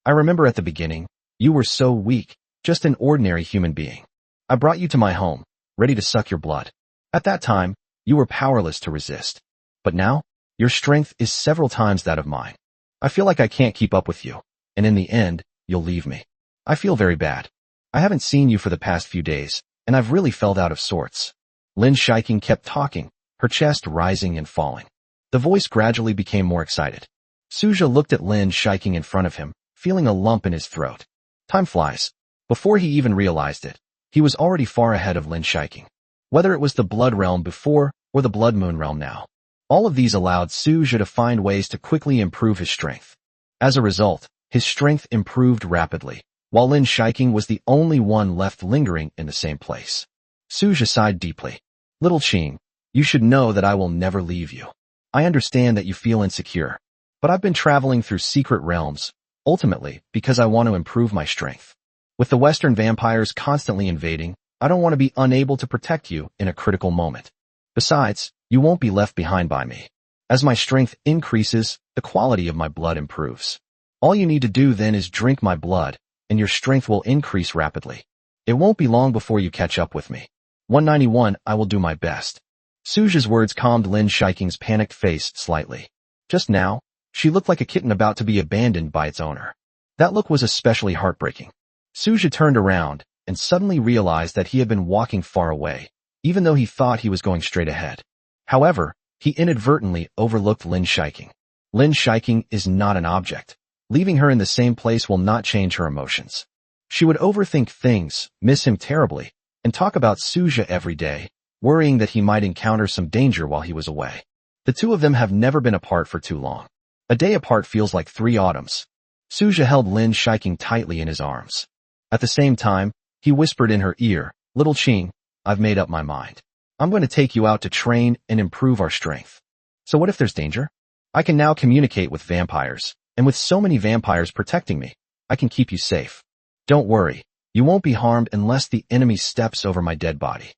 I remember at the beginning, you were so weak, just an ordinary human being. I brought you to my home, ready to suck your blood. At that time, you were powerless to resist. But now, your strength is several times that of mine. I feel like I can't keep up with you, and in the end, you'll leave me. I feel very bad. I haven't seen you for the past few days, and I've really felt out of sorts. Lin Shiking kept talking, her chest rising and falling. The voice gradually became more excited. Suja looked at Lin Shiking in front of him, feeling a lump in his throat. Time flies. Before he even realized it, he was already far ahead of Lin Shiking. Whether it was the Blood Realm before or the Blood Moon Realm now, all of these allowed Suja to find ways to quickly improve his strength. As a result, his strength improved rapidly, while Lin Shiking was the only one left lingering in the same place. Suja sighed deeply. Little Qing, you should know that I will never leave you. I understand that you feel insecure, but I've been traveling through secret realms, ultimately because I want to improve my strength. With the Western vampires constantly invading, I don't want to be unable to protect you in a critical moment. Besides, you won't be left behind by me. As my strength increases, the quality of my blood improves. All you need to do then is drink my blood, and your strength will increase rapidly. It won't be long before you catch up with me. 191, I will do my best. Suja's words calmed Lin Shiking's panicked face slightly. Just now, she looked like a kitten about to be abandoned by its owner. That look was especially heartbreaking. Suja turned around and suddenly realized that he had been walking far away, even though he thought he was going straight ahead. However, he inadvertently overlooked Lin Shiking. Lin Shiking is not an object. Leaving her in the same place will not change her emotions. She would overthink things, miss him terribly, and talk about Suja every day, worrying that he might encounter some danger while he was away. The two of them have never been apart for too long. A day apart feels like 3 autumns. Suja held Lin Shiking tightly in his arms. At the same time, he whispered in her ear, Little Qing, I've made up my mind. I'm going to take you out to train and improve our strength. So what if there's danger? I can now communicate with vampires, and with so many vampires protecting me, I can keep you safe. Don't worry, you won't be harmed unless the enemy steps over my dead body.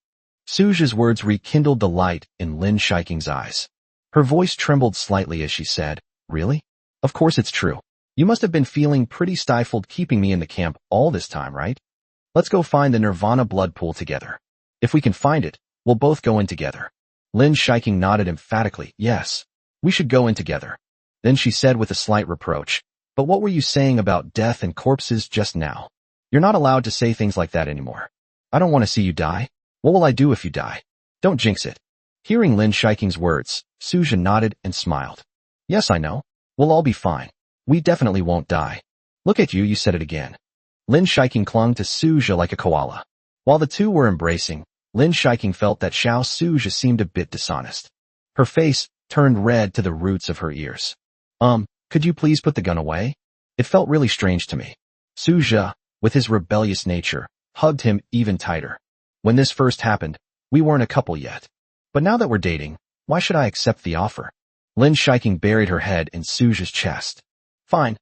Suja's words rekindled the light in Lin Shiking's eyes. Her voice trembled slightly as she said, Really? Of course it's true. You must have been feeling pretty stifled keeping me in the camp all this time, right? Let's go find the Nirvana blood pool together. If we can find it, we'll both go in together. Lin Shiking nodded emphatically, Yes, we should go in together. Then she said with a slight reproach, But what were you saying about death and corpses just now? You're not allowed to say things like that anymore. I don't want to see you die. What will I do if you die? Don't jinx it. Hearing Lin Shiking's words, Suja nodded and smiled. Yes, I know. We'll all be fine. We definitely won't die. Look at you, you said it again. Lin Shiking clung to Suja like a koala. While the two were embracing, Lin Shiking felt that Xiao Suja seemed a bit dishonest. Her face turned red to the roots of her ears. Could you please put the gun away? It felt really strange to me. Suja, with his rebellious nature, hugged him even tighter. When this first happened, we weren't a couple yet. But now that we're dating, why should I accept the offer? Lin Shiking buried her head in Suja's chest. Fine,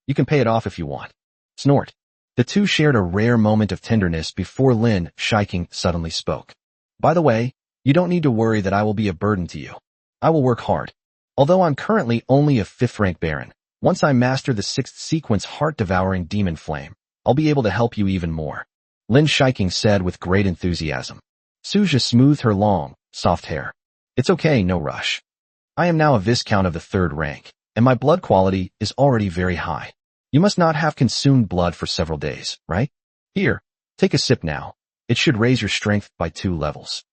you can pay it off if you want. Snort. The two shared a rare moment of tenderness before Lin Shiking suddenly spoke. By the way, you don't need to worry that I will be a burden to you. I will work hard. Although I'm currently only a 5th rank Baron, once I master the 6th sequence heart-devouring demon flame, I'll be able to help you even more. Lin Shiking said with great enthusiasm. Suja smoothed her long, soft hair. It's okay, no rush. I am now a Viscount of the 3rd rank, and my blood quality is already very high. You must not have consumed blood for several days, right? Here, take a sip now. It should raise your strength by 2 levels.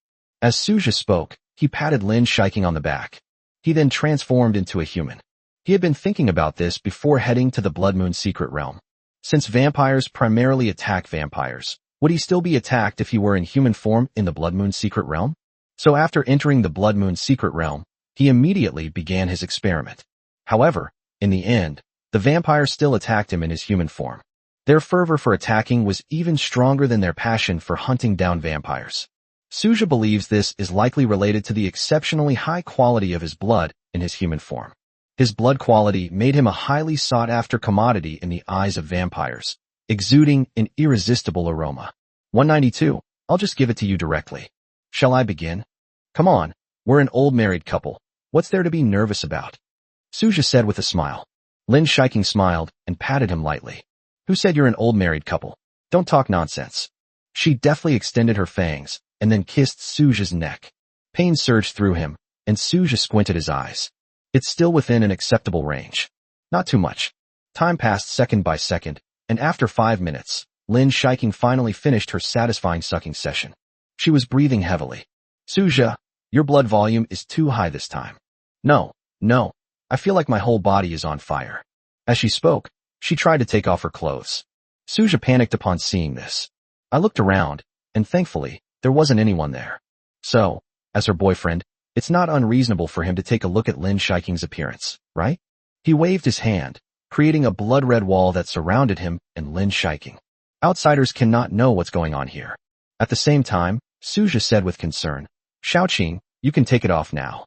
As Suja spoke, he patted Lin Shiking on the back. He then transformed into a human. He had been thinking about this before heading to the Blood Moon Secret Realm. Since vampires primarily attack vampires, would he still be attacked if he were in human form in the Blood Moon Secret Realm? So after entering the Blood Moon Secret Realm, he immediately began his experiment. However, in the end, the vampires still attacked him in his human form. Their fervor for attacking was even stronger than their passion for hunting down vampires. Suja believes this is likely related to the exceptionally high quality of his blood in his human form. His blood quality made him a highly sought-after commodity in the eyes of vampires, exuding an irresistible aroma. 192. I'll just give it to you directly. Shall I begin? Come on, we're an old married couple. What's there to be nervous about? Suja said with a smile. Lin Shiking smiled and patted him lightly. Who said you're an old married couple? Don't talk nonsense. She deftly extended her fangs and then kissed Suja's neck. Pain surged through him, and Suja squinted his eyes. It's still within an acceptable range. Not too much. Time passed second by second, and after 5 minutes, Lin Shiking finally finished her satisfying sucking session. She was breathing heavily. Suja, your blood volume is too high this time. No, I feel like my whole body is on fire. As she spoke, she tried to take off her clothes. Suja panicked upon seeing this. I looked around, and thankfully, there wasn't anyone there. So, as her boyfriend, it's not unreasonable for him to take a look at Lin Shiking's appearance, right? He waved his hand, creating a blood-red wall that surrounded him and Lin Shiking. Outsiders cannot know what's going on here. At the same time, Suja said with concern, Xiaoqing, you can take it off now.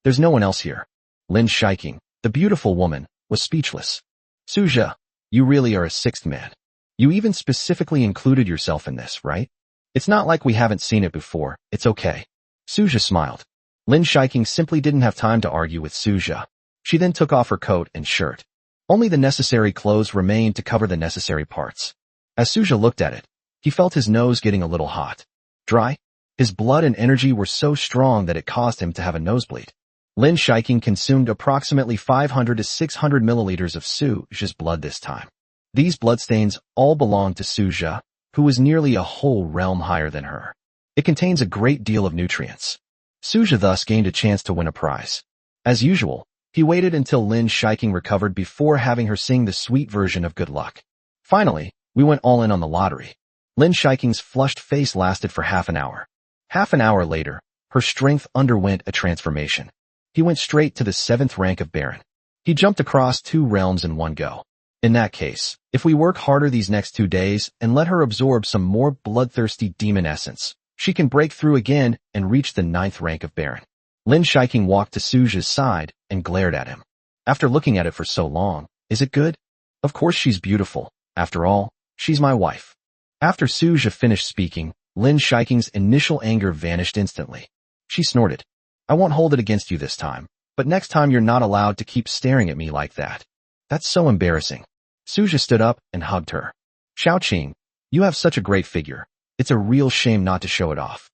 There's no one else here. Lin Shiking, the beautiful woman, was speechless. Suja, you really are a 6th man. You even specifically included yourself in this, right? It's not like we haven't seen it before, it's okay. Suja smiled. Lin Shiking simply didn't have time to argue with Suja. She then took off her coat and shirt. Only the necessary clothes remained to cover the necessary parts. As Suja looked at it, he felt his nose getting a little hot. Dry? His blood and energy were so strong that it caused him to have a nosebleed. Lin Shiking consumed approximately 500 to 600 milliliters of Suja's blood this time. These bloodstains all belonged to Suja, who was nearly a whole realm higher than her. It contains a great deal of nutrients. Suja thus gained a chance to win a prize. As usual, he waited until Lin Shiking recovered before having her sing the sweet version of good luck. Finally, we went all in on the lottery. Lin Shiking's flushed face lasted for half an hour. Half an hour later, her strength underwent a transformation. He went straight to the 7th rank of Baron. He jumped across 2 realms in one go. In that case, if we work harder these next 2 days and let her absorb some more bloodthirsty demon essence, she can break through again and reach the 9th rank of Baron. Lin Shiking walked to Suja's side and glared at him. After looking at it for so long, is it good? Of course she's beautiful. After all, she's my wife. After Suja finished speaking, Lin Shiking's initial anger vanished instantly. She snorted. I won't hold it against you this time, but next time you're not allowed to keep staring at me like that. That's so embarrassing. Suja stood up and hugged her. Xiaoqing, you have such a great figure. It's a real shame not to show it off.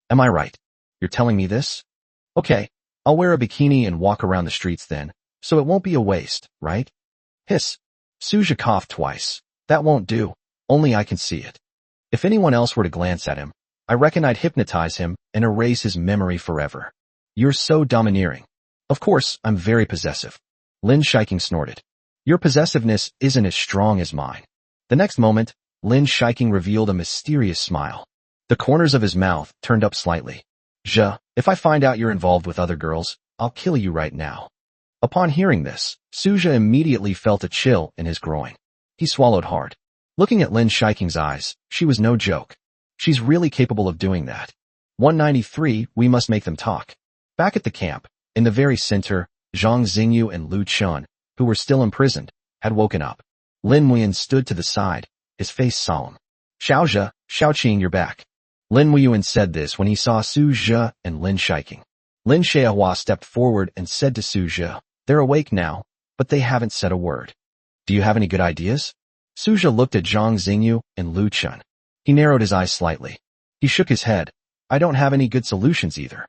Am I right? You're telling me this? Okay, I'll wear a bikini and walk around the streets then, so it won't be a waste, right? Hiss. Suja coughed twice. That won't do. Only I can see it. If anyone else were to glance at him, I reckon I'd hypnotize him and erase his memory forever. You're so domineering. Of course, I'm very possessive. Lin Shiking snorted. Your possessiveness isn't as strong as mine. The next moment, Lin Shiking revealed a mysterious smile. The corners of his mouth turned up slightly. If I find out you're involved with other girls, I'll kill you right now. Upon hearing this, Suja immediately felt a chill in his groin. He swallowed hard. Looking at Lin Shiking's eyes, she was no joke. She's really capable of doing that. 193, we must make them talk. Back at the camp, in the very center, Zhang Xingyu and Lu Chun, who were still imprisoned, had woken up. Lin Muyan stood to the side, his face solemn. Xiao Qing, you're back. Lin Muyan said this when he saw Su Zhe and Lin Shiking. Lin Xiaohua stepped forward and said to Su Zhe, they're awake now, but they haven't said a word. Do you have any good ideas? Su Zhe looked at Zhang Xingyu and Lu Chun. He narrowed his eyes slightly. He shook his head. I don't have any good solutions either.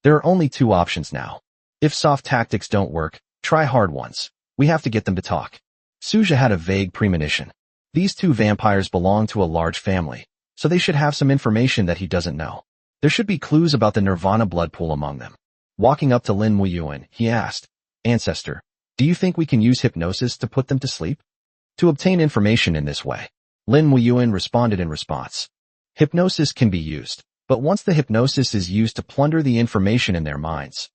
There are only two options now. If soft tactics don't work, try hard ones. We have to get them to talk. Su Zhe had a vague premonition. These two vampires belong to a large family, so they should have some information that he doesn't know. There should be clues about the Nirvana blood pool among them. Walking up to Lin Muyuan, he asked, Ancestor, do you think we can use hypnosis to put them to sleep? To obtain information in this way, Lin Muyuan responded in response. Hypnosis can be used, but once the hypnosis is used to plunder the information in their minds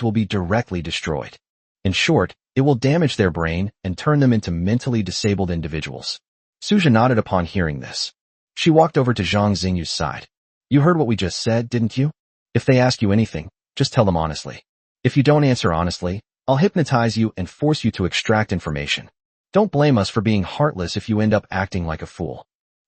will be directly destroyed. In short, it will damage their brain and turn them into mentally disabled individuals. Su Zhe nodded upon hearing this. She walked over to Zhang Xingyu's side. You heard what we just said, didn't you? If they ask you anything, just tell them honestly. If you don't answer honestly, I'll hypnotize you and force you to extract information. Don't blame us for being heartless if you end up acting like a fool.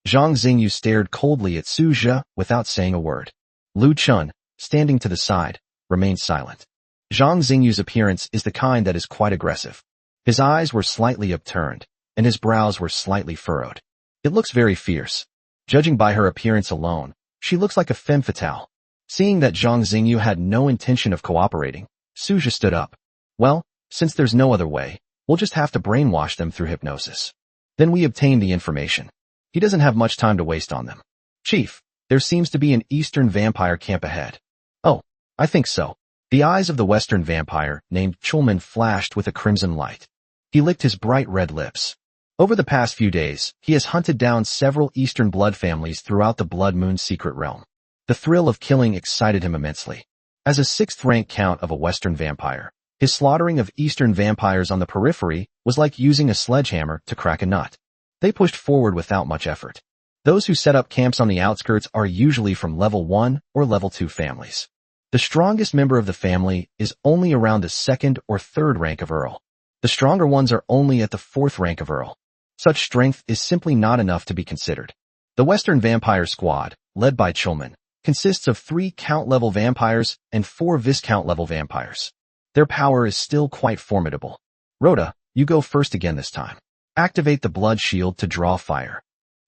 Zhang Xingyu stared coldly at Su Zhe without saying a word. Lu Chun, standing to the side, remained silent. Zhang Xingyu's appearance is the kind that is quite aggressive. His eyes were slightly upturned, and his brows were slightly furrowed. It looks very fierce. Judging by her appearance alone, she looks like a femme fatale. Seeing that Zhang Xingyu had no intention of cooperating, Su Zhe stood up. Well, since there's no other way, we'll just have to brainwash them through hypnosis. Then we obtain the information. He doesn't have much time to waste on them. Chief, there seems to be an eastern vampire camp ahead. Oh, I think so. The eyes of the western vampire, named Chulman, flashed with a crimson light. He licked his bright red lips. Over the past few days, he has hunted down several eastern blood families throughout the Blood Moon secret realm. The thrill of killing excited him immensely. As a 6th rank count of a western vampire, his slaughtering of eastern vampires on the periphery was like using a sledgehammer to crack a nut. They pushed forward without much effort. Those who set up camps on the outskirts are usually from level 1 or level 2 families. The strongest member of the family is only around the 2nd or 3rd rank of Earl. The stronger ones are only at the 4th rank of Earl. Such strength is simply not enough to be considered. The Western Vampire Squad, led by Chulman, consists of 3 count-level vampires and 4 Viscount-level vampires. Their power is still quite formidable. Rhoda, you go first again this time. Activate the blood shield to draw fire.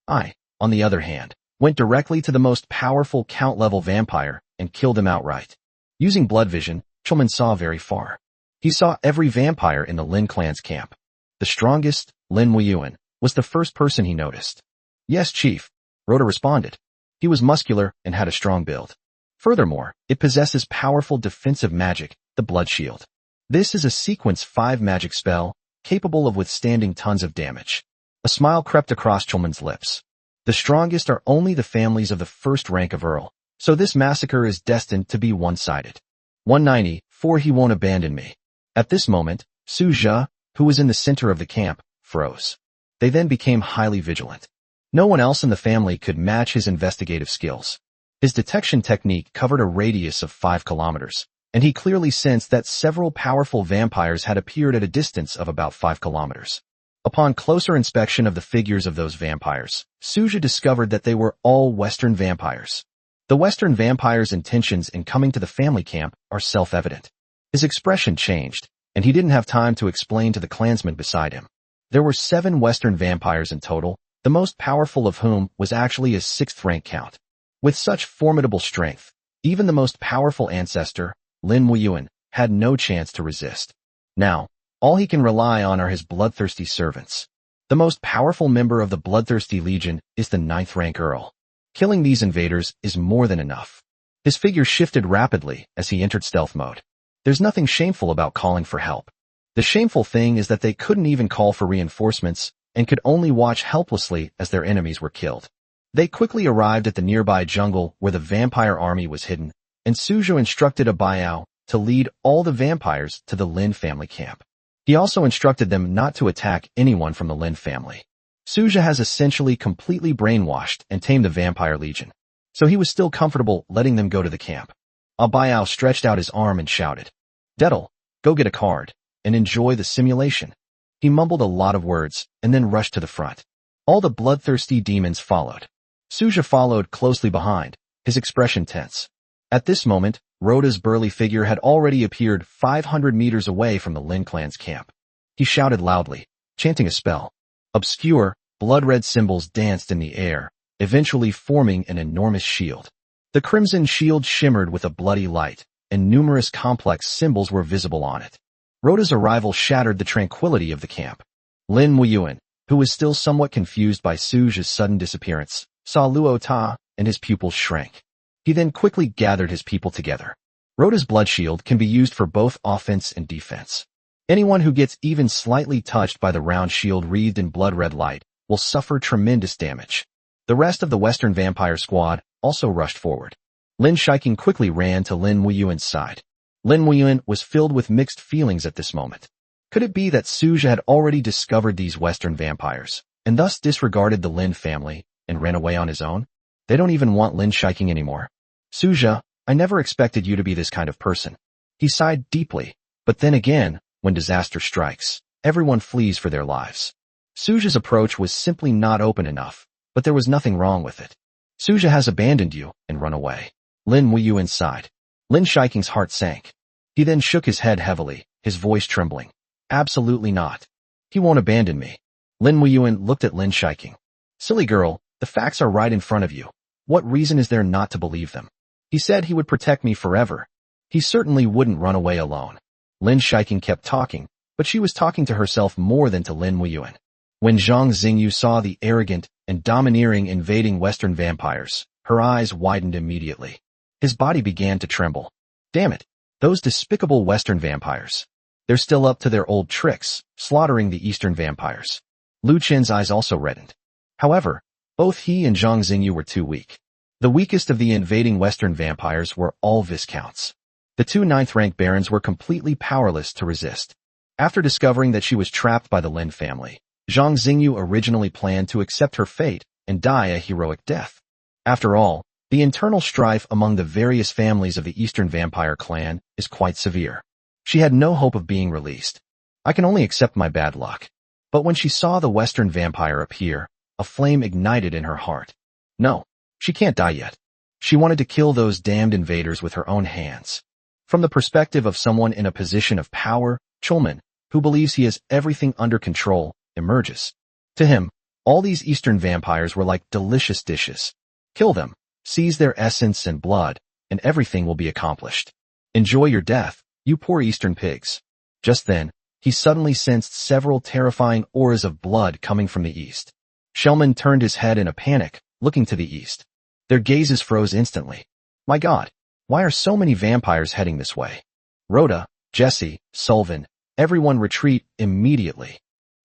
I, on the other hand, went directly to the most powerful count-level vampire and killed him outright. Using blood vision, Chulman saw very far. He saw every vampire in the Lin clan's camp. The strongest, Lin Muyuan, was the first person he noticed. Yes, Chief, Rhoda responded. He was muscular and had a strong build. Furthermore, it possesses powerful defensive magic, the Blood Shield. This is a sequence 5 magic spell, capable of withstanding tons of damage. A smile crept across Chulman's lips. The strongest are only the families of the 1st rank of Earl, so this massacre is destined to be one-sided. 194, he won't abandon me. At this moment, Su Zhe, who was in the center of the camp, froze. They then became highly vigilant. No one else in the family could match his investigative skills. His detection technique covered a radius of 5 kilometers, and he clearly sensed that several powerful vampires had appeared at a distance of about 5 kilometers. Upon closer inspection of the figures of those vampires, Su Zhe discovered that they were all Western vampires. The Western vampire's intentions in coming to the family camp are self-evident. His expression changed, and he didn't have time to explain to the clansmen beside him. There were 7 Western vampires in total, the most powerful of whom was actually a 6th rank count. With such formidable strength, even the most powerful ancestor, Lin Muyuan, had no chance to resist. Now, all he can rely on are his bloodthirsty servants. The most powerful member of the Bloodthirsty Legion is the 9th rank Earl. Killing these invaders is more than enough. His figure shifted rapidly as he entered stealth mode. There's nothing shameful about calling for help. The shameful thing is that they couldn't even call for reinforcements and could only watch helplessly as their enemies were killed. They quickly arrived at the nearby jungle where the vampire army was hidden, and Suzhou instructed a Baiao to lead all the vampires to the Lin family camp. He also instructed them not to attack anyone from the Lin family. Suzhou has essentially completely brainwashed and tamed the vampire legion, so he was still comfortable letting them go to the camp. A Baiao stretched out his arm and shouted, "Dettel, go get a card and enjoy the simulation." He mumbled a lot of words and then rushed to the front. All the bloodthirsty demons followed. Suzhou followed closely behind, his expression tense. At this moment, Rhoda's burly figure had already appeared 500 meters away from the Lin clan's camp. He shouted loudly, chanting a spell. Obscure, blood-red symbols danced in the air, eventually forming an enormous shield. The crimson shield shimmered with a bloody light, and numerous complex symbols were visible on it. Rhoda's arrival shattered the tranquility of the camp. Lin Wuyuan, who was still somewhat confused by Suzhou's sudden disappearance, saw Luo Ta, and his pupils shrank. He then quickly gathered his people together. Rhoda's blood shield can be used for both offense and defense. Anyone who gets even slightly touched by the round shield wreathed in blood-red light will suffer tremendous damage. The rest of the Western Vampire squad also rushed forward. Lin Shiking quickly ran to Lin Wuyuan's side. Lin Wuyuan was filled with mixed feelings at this moment. Could it be that Suzhou had already discovered these Western vampires, and thus disregarded the Lin family and ran away on his own? They don't even want Lin Shiking anymore. Suzhou, I never expected you to be this kind of person. He sighed deeply, but then again, when disaster strikes, everyone flees for their lives. Suzhou's approach was simply not open enough, but there was nothing wrong with it. Suzhou has abandoned you and run away. Lin Wuyuan sighed. Lin Shiking's heart sank. He then shook his head heavily, his voice trembling. Absolutely not. He won't abandon me. Lin Wuyuan looked at Lin Shiking. Silly girl, the facts are right in front of you. What reason is there not to believe them? He said he would protect me forever. He certainly wouldn't run away alone. Lin Shiking kept talking, but she was talking to herself more than to Lin Wuyuan. When Zhang Xingyu saw the arrogant and domineering invading Western vampires, her eyes widened immediately. His body began to tremble. Damn it, those despicable Western vampires. They're still up to their old tricks, slaughtering the Eastern vampires. Lu Chen's eyes also reddened. However, both he and Zhang Xingyu were too weak. The weakest of the invading Western vampires were all Viscounts. The two 9th rank barons were completely powerless to resist. After discovering that she was trapped by the Lin family, Zhang Xingyu originally planned to accept her fate and die a heroic death. After all, the internal strife among the various families of the Eastern Vampire clan is quite severe. She had no hope of being released. I can only accept my bad luck. But when she saw the Western Vampire appear, a flame ignited in her heart. No, she can't die yet. She wanted to kill those damned invaders with her own hands. From the perspective of someone in a position of power, Chulman, who believes he has everything under control, emerges. To him, all these Eastern vampires were like delicious dishes. Kill them, seize their essence and blood, and everything will be accomplished. Enjoy your death, you poor Eastern pigs. Just then, he suddenly sensed several terrifying auras of blood coming from the east. Shellman turned his head in a panic, looking to the east. Their gazes froze instantly. My God, why are so many vampires heading this way? Rhoda, Jesse, Sullivan, everyone retreat immediately.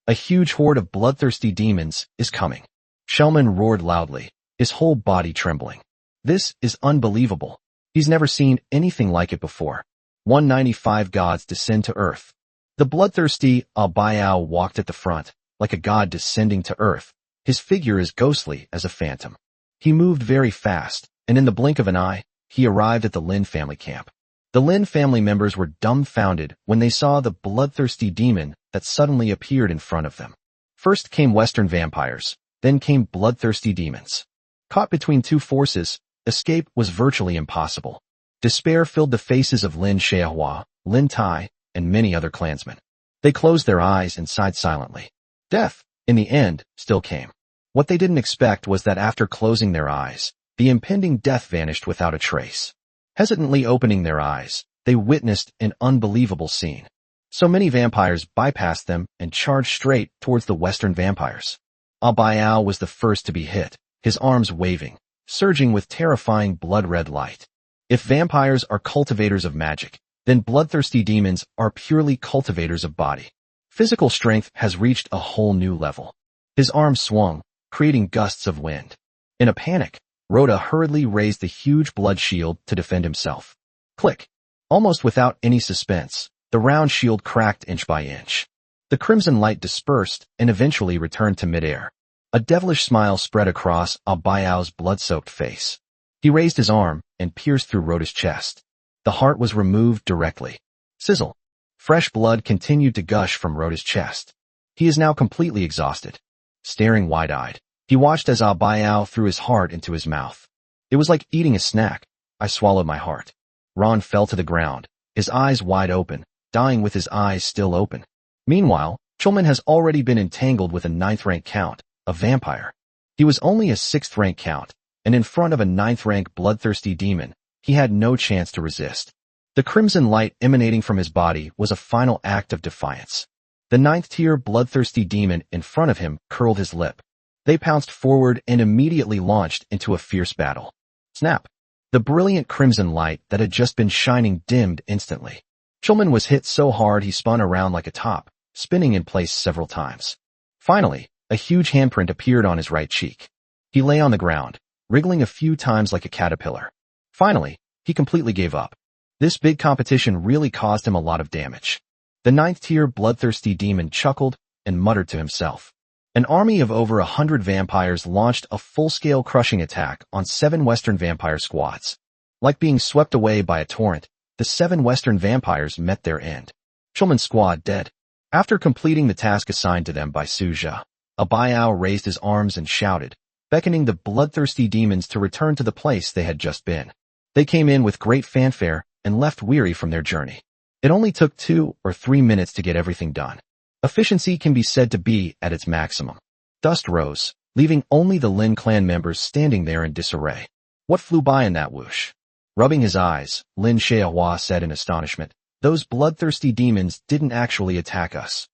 A huge horde of bloodthirsty demons is coming. Shellman roared loudly, his whole body trembling. This is unbelievable. He's never seen anything like it before. 195 gods descend to earth. The bloodthirsty Baiao walked at the front, like a god descending to earth, his figure as ghostly as a phantom. He moved very fast, and in the blink of an eye, he arrived at the Lin family camp. The Lin family members were dumbfounded when they saw the bloodthirsty demon that suddenly appeared in front of them. First came Western vampires, then came bloodthirsty demons. Caught between two forces, escape was virtually impossible. Despair filled the faces of Lin Xiaohua, Lin Tai, and many other clansmen. They closed their eyes and sighed silently. Death, in the end, still came. What they didn't expect was that after closing their eyes, the impending death vanished without a trace. Hesitantly opening their eyes, they witnessed an unbelievable scene. So many vampires bypassed them and charged straight towards the western vampires. Abayao was the first to be hit, his arms waving, surging with terrifying blood-red light. If vampires are cultivators of magic, then bloodthirsty demons are purely cultivators of body. Physical strength has reached a whole new level. His arms swung, creating gusts of wind. In a panic, Rhoda hurriedly raised the huge blood shield to defend himself. Click! Almost without any suspense, the round shield cracked inch by inch. The crimson light dispersed and eventually returned to midair. A devilish smile spread across Abayao's blood-soaked face. He raised his arm and pierced through Rhoda's chest. The heart was removed directly. Sizzle. Fresh blood continued to gush from Rhoda's chest. He is now completely exhausted. Staring wide-eyed, he watched as Abayao threw his heart into his mouth. It was like eating a snack. I swallowed my heart. Ron fell to the ground, his eyes wide open, dying with his eyes still open. Meanwhile, Chulman has already been entangled with a 9th-rank count, a vampire. He was only a 6th-rank count, and in front of a 9th-rank bloodthirsty demon, he had no chance to resist. The crimson light emanating from his body was a final act of defiance. The 9th-tier bloodthirsty demon in front of him curled his lip. They pounced forward and immediately launched into a fierce battle. Snap! The brilliant crimson light that had just been shining dimmed instantly. Chulman was hit so hard he spun around like a top, spinning in place several times. Finally, a huge handprint appeared on his right cheek. He lay on the ground, wriggling a few times like a caterpillar. Finally, he completely gave up. This big competition really caused him a lot of damage. The 9th-tier bloodthirsty demon chuckled and muttered to himself. An army of over 100 vampires launched a full-scale crushing attack on 7 Western vampire squads. Like being swept away by a torrent, the 7 Western vampires met their end. Chulman's squad dead. After completing the task assigned to them by Suja, Abayao raised his arms and shouted, beckoning the bloodthirsty demons to return to the place they had just been. They came in with great fanfare and left weary from their journey. It only took 2 or 3 minutes to get everything done. Efficiency can be said to be at its maximum. Dust rose, leaving only the Lin clan members standing there in disarray. What flew by in that whoosh? Rubbing his eyes, Lin Xiaohua said in astonishment, those bloodthirsty demons didn't actually attack us.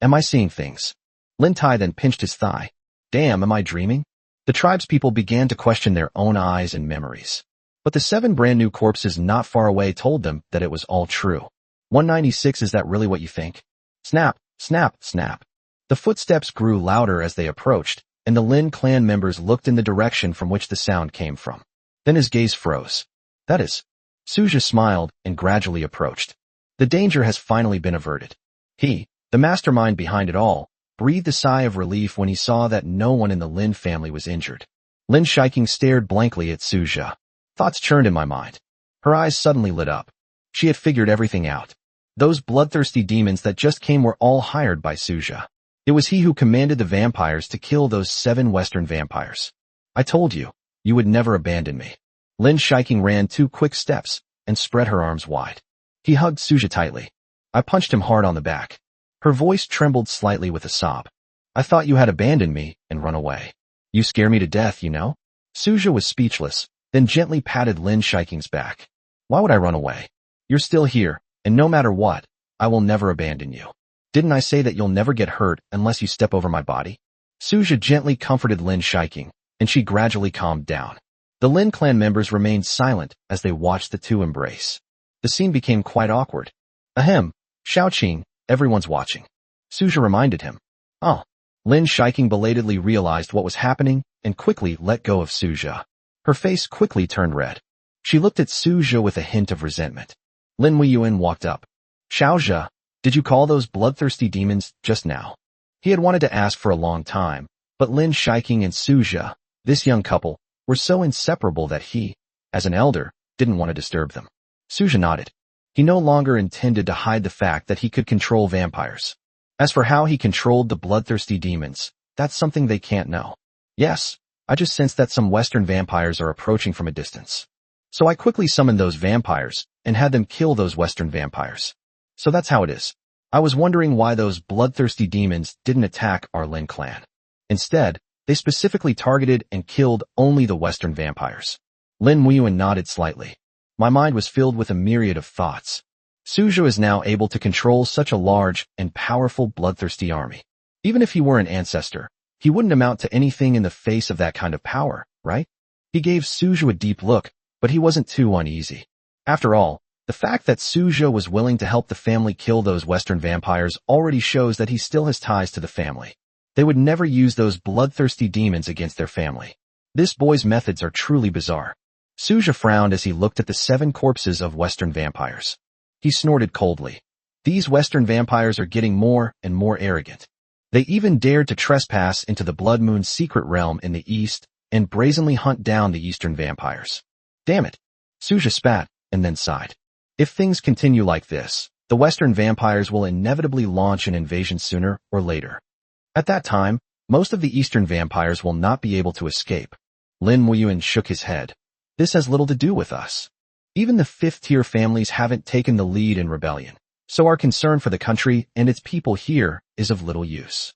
Am I seeing things? Lin Tai then pinched his thigh. Damn, am I dreaming? The tribespeople began to question their own eyes and memories. But the 7 brand new corpses not far away told them that it was all true. 196, is that really what you think? Snap, snap, snap. The footsteps grew louder as they approached, and the Lin clan members looked in the direction from which the sound came from. Then his gaze froze. That is. Suja smiled and gradually approached. The danger has finally been averted. He, the mastermind behind it all, breathed a sigh of relief when he saw that no one in the Lin family was injured. Lin Shiking stared blankly at Suja. Thoughts churned in my mind. Her eyes suddenly lit up. She had figured everything out. Those bloodthirsty demons that just came were all hired by Suja. It was he who commanded the vampires to kill those 7 Western vampires. I told you, you would never abandon me. Lin Shiking ran 2 quick steps and spread her arms wide. He hugged Suja tightly. I punched him hard on the back. Her voice trembled slightly with a sob. I thought you had abandoned me and run away. You scare me to death, you know? Suja was speechless, then gently patted Lin Shiking's back. Why would I run away? You're still here, and no matter what, I will never abandon you. Didn't I say that you'll never get hurt unless you step over my body? Suja gently comforted Lin Shiking, and she gradually calmed down. The Lin clan members remained silent as they watched the two embrace. The scene became quite awkward. Ahem, Shaoqing, everyone's watching. Suja reminded him. Oh. Lin Shiking belatedly realized what was happening and quickly let go of Suja. Her face quickly turned red. She looked at Suja with a hint of resentment. Lin Weiyuan walked up. Xiaozhe, did you call those bloodthirsty demons just now? He had wanted to ask for a long time, but Lin Shiking and Suja, this young couple, were so inseparable that he, as an elder, didn't want to disturb them. Suja nodded. He no longer intended to hide the fact that he could control vampires. As for how he controlled the bloodthirsty demons, that's something they can't know. Yes, I just sensed that some Western vampires are approaching from a distance. So I quickly summoned those vampires and had them kill those Western vampires. So that's how it is. I was wondering why those bloodthirsty demons didn't attack our Lin clan. Instead, they specifically targeted and killed only the Western vampires. Lin Weiyuan nodded slightly. My mind was filled with a myriad of thoughts. Suja is now able to control such a large and powerful bloodthirsty army. Even if he were an ancestor, he wouldn't amount to anything in the face of that kind of power, right? He gave Suja a deep look, but he wasn't too uneasy. After all, the fact that Suja was willing to help the family kill those Western vampires already shows that he still has ties to the family. They would never use those bloodthirsty demons against their family. This boy's methods are truly bizarre. Suja frowned as he looked at the 7 corpses of Western vampires. He snorted coldly. These Western vampires are getting more and more arrogant. They even dared to trespass into the Blood Moon's secret realm in the east and brazenly hunt down the Eastern vampires. Damn it! Suja spat and then sighed. If things continue like this, the Western vampires will inevitably launch an invasion sooner or later. At that time, most of the Eastern vampires will not be able to escape. Lin Muiyuan shook his head. This has little to do with us. Even the 5th-tier families haven't taken the lead in rebellion, so our concern for the country and its people here is of little use.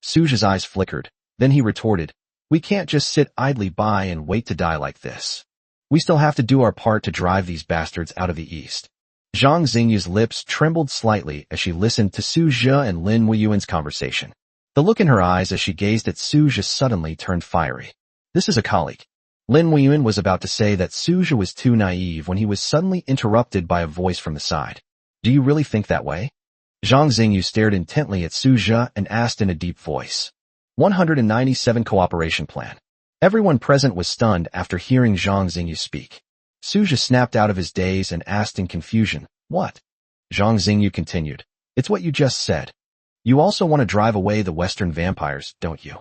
Suja's eyes flickered. Then he retorted, we can't just sit idly by and wait to die like this. We still have to do our part to drive these bastards out of the east. Zhang Xingyu's lips trembled slightly as she listened to Suja and Lin Muiyuan's conversation. The look in her eyes as she gazed at Suja suddenly turned fiery. This is a colleague. Lin Muiyuan was about to say that Suja was too naive when he was suddenly interrupted by a voice from the side. Do you really think that way? Zhang Xingyu stared intently at Suja and asked in a deep voice. 197 Cooperation Plan. Everyone present was stunned after hearing Zhang Xingyu speak. Suja snapped out of his daze and asked in confusion, what? Zhang Xingyu continued. It's what you just said. You also want to drive away the Western vampires, don't you?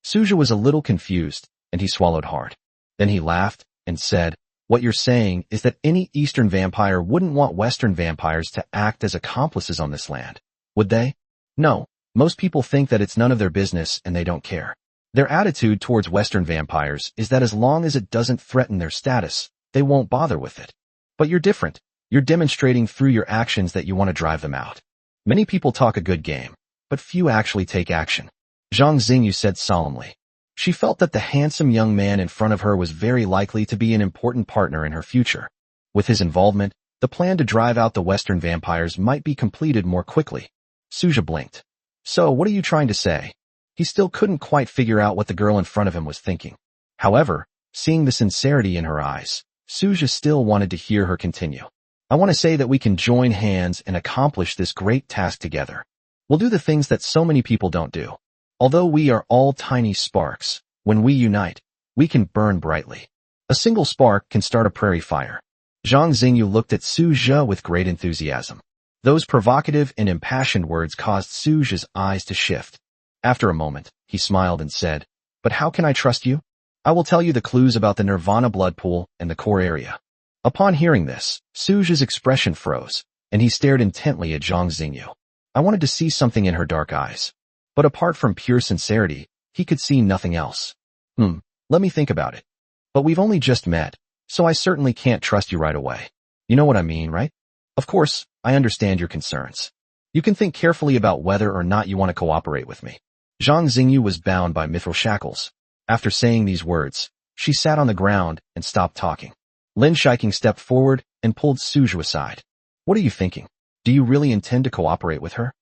Suja was a little confused, and he swallowed hard. Then he laughed and said, what you're saying is that any Eastern vampire wouldn't want Western vampires to act as accomplices on this land, would they? No, most people think that it's none of their business and they don't care. Their attitude towards Western vampires is that as long as it doesn't threaten their status, they won't bother with it. But you're different. You're demonstrating through your actions that you want to drive them out. Many people talk a good game, but few actually take action. Zhang Xingyu said solemnly. She felt that the handsome young man in front of her was very likely to be an important partner in her future. With his involvement, the plan to drive out the Western vampires might be completed more quickly. Suja blinked. So, what are you trying to say? He still couldn't quite figure out what the girl in front of him was thinking. However, seeing the sincerity in her eyes, Suja still wanted to hear her continue. I want to say that we can join hands and accomplish this great task together. We'll do the things that so many people don't do. Although we are all tiny sparks, when we unite, we can burn brightly. A single spark can start a prairie fire. Zhang Xingyu looked at Suja with great enthusiasm. Those provocative and impassioned words caused Suja's eyes to shift. After a moment, he smiled and said, but how can I trust you? I will tell you the clues about the Nirvana blood pool and the core area. Upon hearing this, Suja's expression froze, and he stared intently at Zhang Xingyu. I wanted to see something in her dark eyes. But apart from pure sincerity, he could see nothing else. Let me think about it. But we've only just met, so I certainly can't trust you right away. You know what I mean, right? Of course, I understand your concerns. You can think carefully about whether or not you want to cooperate with me. Zhang Xingyu was bound by mithril shackles. After saying these words, she sat on the ground and stopped talking. Lin Shiking stepped forward and pulled Suja aside. What are you thinking? Do you really intend to cooperate with her?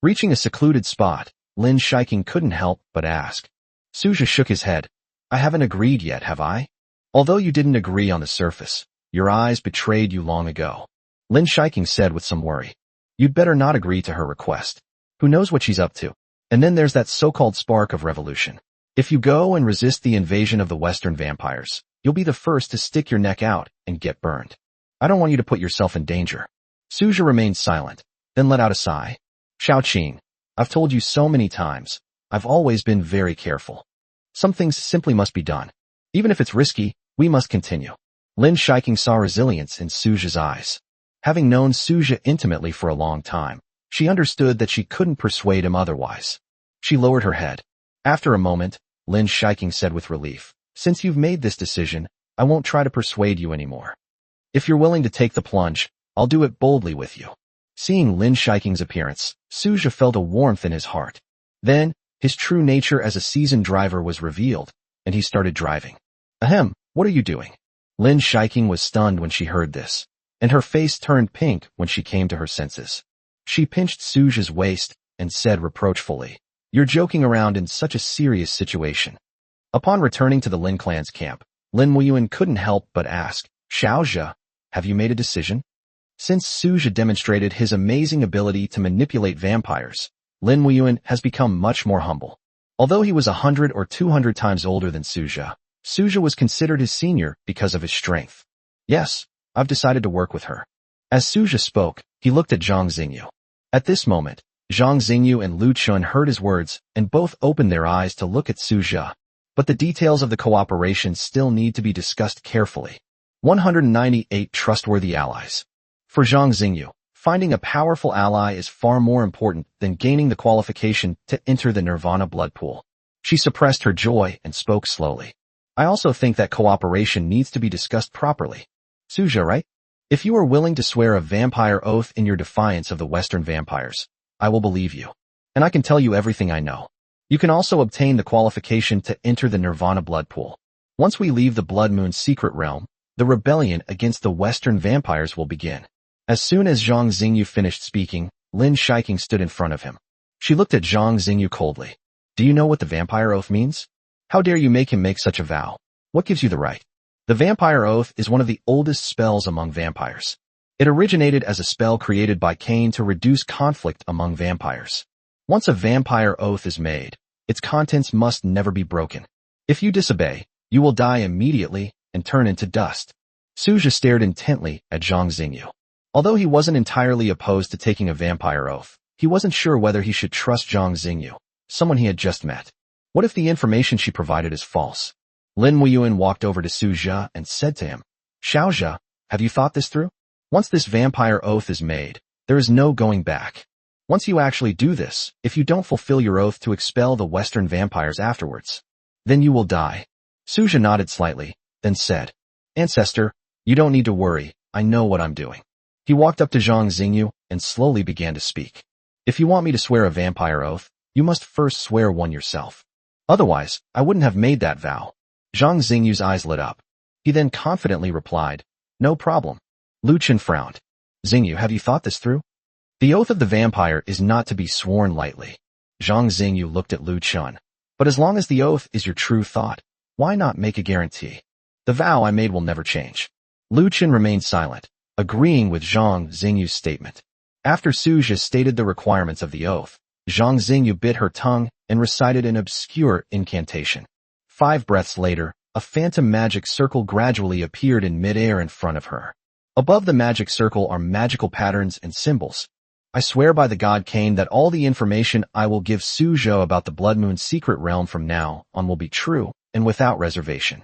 Reaching a secluded spot, Lin Shiking couldn't help but ask. Suja shook his head. I haven't agreed yet, have I? Although you didn't agree on the surface, your eyes betrayed you long ago. Lin Shiking said with some worry. You'd better not agree to her request. Who knows what she's up to? And then there's that so-called spark of revolution. If you go and resist the invasion of the Western vampires, you'll be the first to stick your neck out and get burned. I don't want you to put yourself in danger. Suja remained silent, then let out a sigh. Xiaoqing, I've told you so many times, I've always been very careful. Some things simply must be done. Even if it's risky, we must continue. Lin Shiking saw resilience in Suja's eyes. Having known Suja intimately for a long time, she understood that she couldn't persuade him otherwise. She lowered her head. After a moment, Lin Shiking said with relief, since you've made this decision, I won't try to persuade you anymore. If you're willing to take the plunge, I'll do it boldly with you. Seeing Lin Shiking's appearance, Suja felt a warmth in his heart. Then, his true nature as a seasoned driver was revealed, and he started driving. Ahem, what are you doing? Lin Shiking was stunned when she heard this. and her face turned pink when she came to her senses. She pinched Suja's waist and said reproachfully, "You're joking around in such a serious situation." Upon returning to the Lin clan's camp, Lin Wuyuan couldn't help but ask, "Xiaozhe, have you made a decision?" Since Suja demonstrated his amazing ability to manipulate vampires, Lin Wuyuan has become much more humble. Although he was 100 or 200 times older than Suja, Suja was considered his senior because of his strength. "Yes, I've decided to work with her." As Suja spoke, he looked at Zhang Xingyu. At this moment, Zhang Xingyu and Lu Chun heard his words and both opened their eyes to look at Suja. But the details of the cooperation still need to be discussed carefully. 198 Trustworthy Allies. For Zhang Xingyu, finding a powerful ally is far more important than gaining the qualification to enter the Nirvana blood pool. She suppressed her joy and spoke slowly. "I also think that cooperation needs to be discussed properly. Suja, right? If you are willing to swear a vampire oath in your defiance of the Western vampires, I will believe you. And I can tell you everything I know. You can also obtain the qualification to enter the Nirvana blood pool. Once we leave the Blood Moon secret realm, the rebellion against the Western vampires will begin." As soon as Zhang Xingyu finished speaking, Lin Shiking stood in front of him. She looked at Zhang Xingyu coldly. "Do you know what the vampire oath means? How dare you make him make such a vow? What gives you the right?" The vampire oath is one of the oldest spells among vampires. It originated as a spell created by Cain to reduce conflict among vampires. Once a vampire oath is made, its contents must never be broken. If you disobey, you will die immediately and turn into dust. Suja stared intently at Zhang Xingyu. Although he wasn't entirely opposed to taking a vampire oath, he wasn't sure whether he should trust Zhang Xingyu, someone he had just met. What if the information she provided is false? Lin Wuyuan walked over to Suja and said to him, "Xiaozhe, have you thought this through? Once this vampire oath is made, there is no going back. Once you actually do this, if you don't fulfill your oath to expel the Western vampires afterwards, then you will die." Suja nodded slightly, then said, "Ancestor, you don't need to worry, I know what I'm doing." He walked up to Zhang Xingyu and slowly began to speak. "If you want me to swear a vampire oath, you must first swear one yourself. Otherwise, I wouldn't have made that vow." Zhang Xingyu's eyes lit up. He then confidently replied, "No problem." Lu Chen frowned. "Xingyu, have you thought this through? The oath of the vampire is not to be sworn lightly." Zhang Xingyu looked at Lu Chen. "But as long as the oath is your true thought, why not make a guarantee? The vow I made will never change." Lu Chen remained silent, agreeing with Zhang Xingyu's statement. After Suja stated the requirements of the oath, Zhang Xingyu bit her tongue and recited an obscure incantation. 5 breaths later, a phantom magic circle gradually appeared in midair in front of her. Above the magic circle are magical patterns and symbols. "I swear by the god Cain that all the information I will give Suja about the Blood Moon secret realm from now on will be true and without reservation.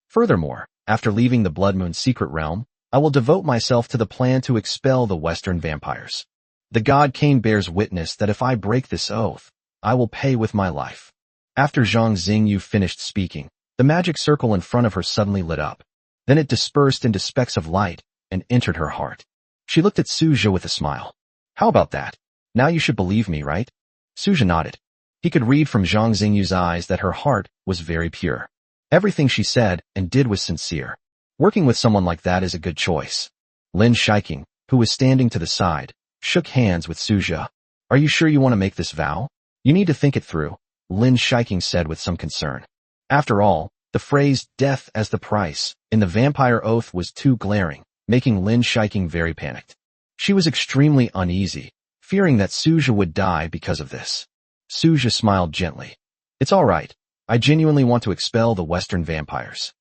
Furthermore, after leaving the Blood Moon secret realm, I will devote myself to the plan to expel the Western vampires. The god Cain bears witness that if I break this oath, I will pay with my life." After Zhang Xingyu finished speaking, the magic circle in front of her suddenly lit up. Then it dispersed into specks of light and entered her heart. She looked at Suja with a smile. "How about that? Now you should believe me, right?" Suja nodded. He could read from Zhang Xingyu's eyes that her heart was very pure. Everything she said and did was sincere. Working with someone like that is a good choice. Lin Shiking, who was standing to the side, shook hands with Suja. "Are you sure you want to make this vow? You need to think it through," Lin Shiking said with some concern. After all, the phrase "death as the price" in the vampire oath was too glaring, making Lin Shiking very panicked. She was extremely uneasy, fearing that Suja would die because of this. Suja smiled gently. "It's all right. I genuinely want to expel the Western vampires.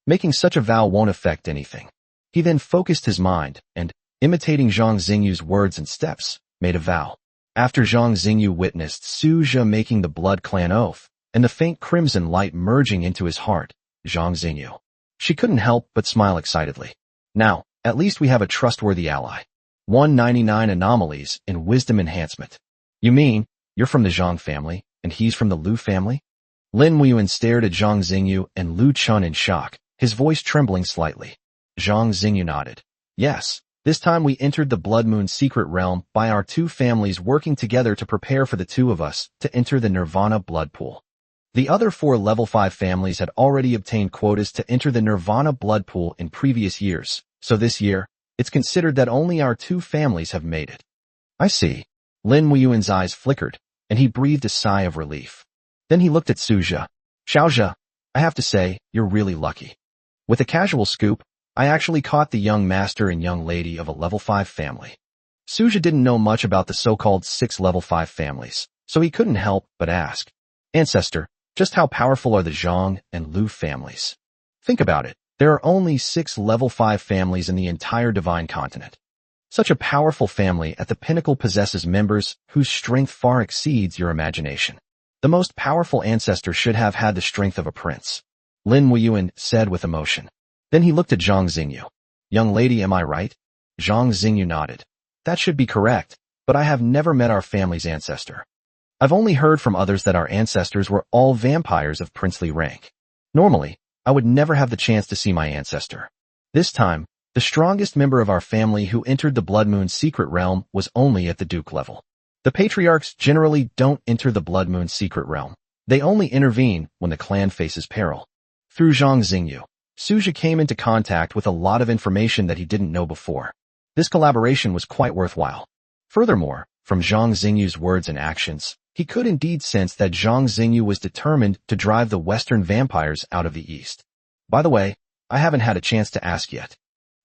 Making such a vow won't affect anything." He then focused his mind and, imitating Zhang Xingyu's words and steps, made a vow. After Zhang Xingyu witnessed Suja making the Blood Clan oath, and the faint crimson light merging into his heart, Zhang Xingyu. She couldn't help but smile excitedly. "Now, at least we have a trustworthy ally. 199 anomalies in wisdom enhancement." "You mean, you're from the Zhang family, and he's from the Lu family?" Lin Wuyuan stared at Zhang Xingyu and Lu Chun in shock, his voice trembling slightly. Zhang Xingyu nodded. "Yes, this time we entered the Blood Moon secret realm by our 2 families working together to prepare for the 2 of us to enter the Nirvana blood pool. The other 4 level 5 families had already obtained quotas to enter the Nirvana blood pool in previous years, so this year, It's considered that only our two families have made it. I see. Lin Weiyuan's eyes flickered, and he breathed a sigh of relief. Then he looked at Suja. Xiaozhe, I have to say, you're really lucky. With a casual scoop, I actually caught the young master and young lady of a level 5 family. Suja didn't know much about the so-called 6 level 5 families, so he couldn't help but ask, Ancestor, just how powerful are the Zhang and Lu families? Think about it, there are only 6 level 5 families in the entire Divine Continent. Such a powerful family at the pinnacle possesses members whose strength far exceeds your imagination. The most powerful ancestor should have had the strength of a prince, Lin Weiyuan said with emotion. Then he looked at Zhang Xingyu. Young lady, am I right? Zhang Xingyu nodded. That should be correct, but I have never met our family's ancestor. I've only heard from others that our ancestors were all vampires of princely rank. Normally, I would never have the chance to see my ancestor. This time, the strongest member of our family who entered the Blood Moon secret realm was only at the Duke level. The patriarchs generally don't enter the Blood Moon secret realm. They only intervene when the clan faces peril. Through Zhang Xingyu, Suja came into contact with a lot of information that he didn't know before. This collaboration was quite worthwhile. Furthermore, from Zhang Xingyu's words and actions, he could indeed sense that Zhang Xingyu was determined to drive the Western vampires out of the East. By the way, I haven't had a chance to ask yet.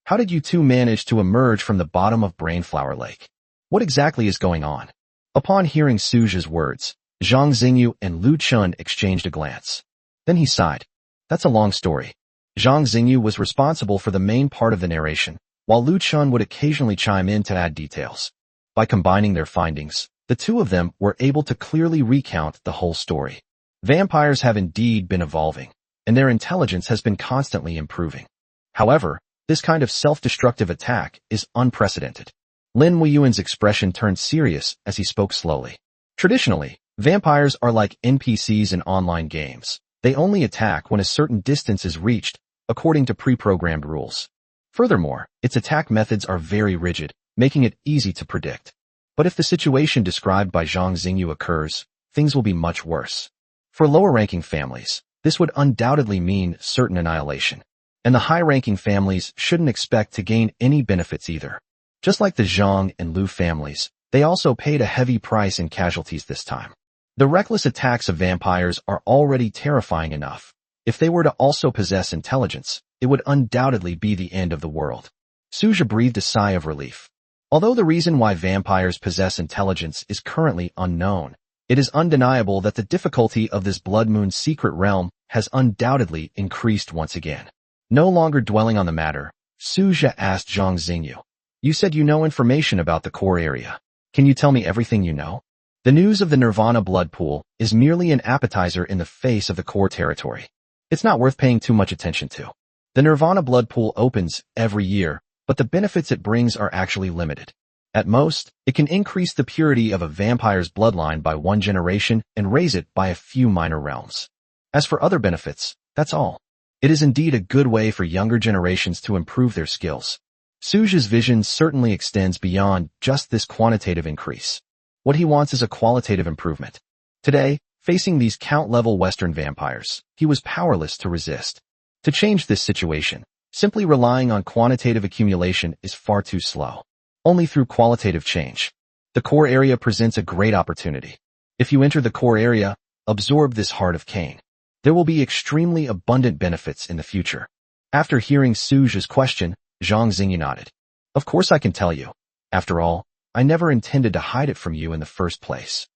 How did you two manage to emerge from the bottom of Brainflower Lake? What exactly is going on? Upon hearing Suja's words, Zhang Xingyu and Lu Chun exchanged a glance. Then he sighed. That's a long story. Zhang Xingyu was responsible for the main part of the narration, while Lu Chun would occasionally chime in to add details. By combining their findings, the two of them were able to clearly recount the whole story. Vampires have indeed been evolving, and their intelligence has been constantly improving. However, this kind of self-destructive attack is unprecedented. Lin Weiyuan's expression turned serious as he spoke slowly. Traditionally, vampires are like NPCs in online games. They only attack when a certain distance is reached, according to pre-programmed rules. Furthermore, its attack methods are very rigid, making it easy to predict. But if the situation described by Zhang Xingyu occurs, things will be much worse. For lower-ranking families, this would undoubtedly mean certain annihilation. And the high-ranking families shouldn't expect to gain any benefits either. Just like the Zhang and Lu families, they also paid a heavy price in casualties this time. The reckless attacks of vampires are already terrifying enough. If they were to also possess intelligence, it would undoubtedly be the end of the world. Suja breathed a sigh of relief. Although the reason why vampires possess intelligence is currently unknown, it is undeniable that the difficulty of this Blood Moon secret realm has undoubtedly increased once again. No longer dwelling on the matter, Suja asked Zhang Xingyu. You said you know information about the core area. Can you tell me everything you know? The news of the Nirvana blood pool is merely an appetizer in the face of the core territory. It's not worth paying too much attention to. The Nirvana blood pool opens every year, but the benefits it brings are actually limited. At most, it can increase the purity of a vampire's bloodline by 1 generation and raise it by a few minor realms. As for other benefits, that's all. It is indeed a good way for younger generations to improve their skills. Suja's vision certainly extends beyond just this quantitative increase. What he wants is a qualitative improvement. Today, facing these count-level Western vampires, he was powerless to resist. To change this situation, simply relying on quantitative accumulation is far too slow. Only through qualitative change. The core area presents a great opportunity. If you enter the core area, absorb this Heart of Cain. There will be extremely abundant benefits in the future. After hearing Suja's question, Zhang Xingyu nodded. Of course I can tell you. After all, I never intended to hide it from you in the first place.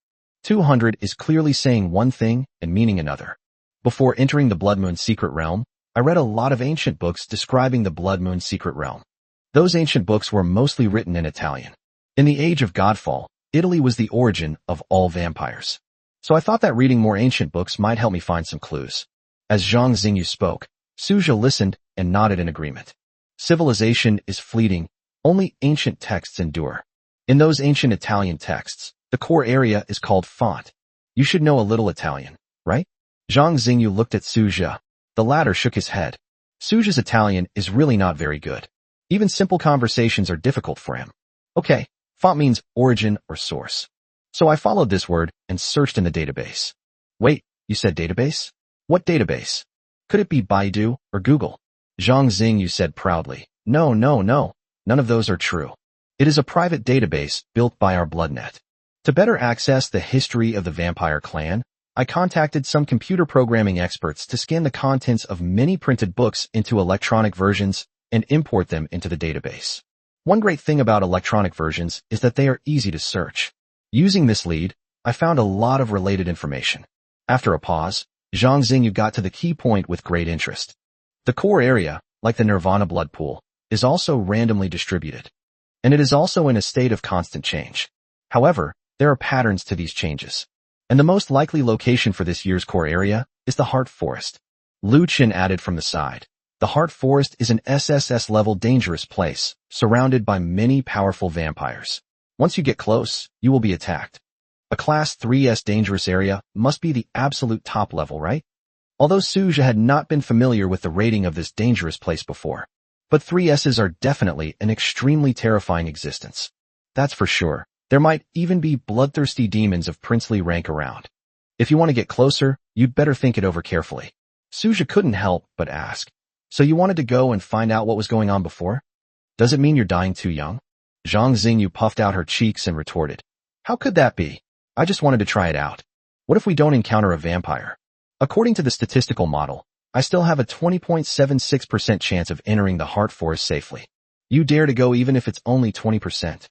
200 is clearly saying one thing and meaning another. Before entering the Blood Moon secret realm, I read a lot of ancient books describing the Blood Moon secret realm. Those ancient books were mostly written in Italian. In the age of Godfall, Italy was the origin of all vampires. So I thought that reading more ancient books might help me find some clues. As Zhang Xingyu spoke, Suja listened and nodded in agreement. Civilization is fleeting, only ancient texts endure. In those ancient Italian texts, the core area is called Font. You should know a little Italian, right? Zhang Xingyu looked at Suja. The latter shook his head. Suja's Italian is really not very good. Even simple conversations are difficult for him. Okay, Font means origin or source. So I followed this word and searched in the database. Wait, you said database? What database? Could it be Baidu or Google? Zhang Xingyu said proudly. No. None of those are true. It is a private database built by our BloodNet. To better access the history of the vampire clan, I contacted some computer programming experts to scan the contents of many printed books into electronic versions and import them into the database. One great thing about electronic versions is that they are easy to search. Using this lead, I found a lot of related information. After a pause, Zhang Xingyu got to the key point with great interest. The core area, like the Nirvana blood pool, is also randomly distributed. And it is also in a state of constant change. However, there are patterns to these changes. And the most likely location for this year's core area is the Heart Forest. Lu Qin added from the side. The Heart Forest is an SSS-level dangerous place, surrounded by many powerful vampires. Once you get close, you will be attacked. A Class 3S dangerous area must be the absolute top level, right? Although Suja had not been familiar with the rating of this dangerous place before. But 3S's are definitely an extremely terrifying existence. That's for sure. There might even be bloodthirsty demons of princely rank around. If you want to get closer, you'd better think it over carefully. Suja couldn't help but ask. So you wanted to go and find out what was going on before? Does it mean you're dying too young? Zhang Xingyu puffed out her cheeks and retorted. How could that be? I just wanted to try it out. What if we don't encounter a vampire? According to the statistical model, I still have a 20.76% chance of entering the Heart Forest safely. You dare to go even if it's only 20%.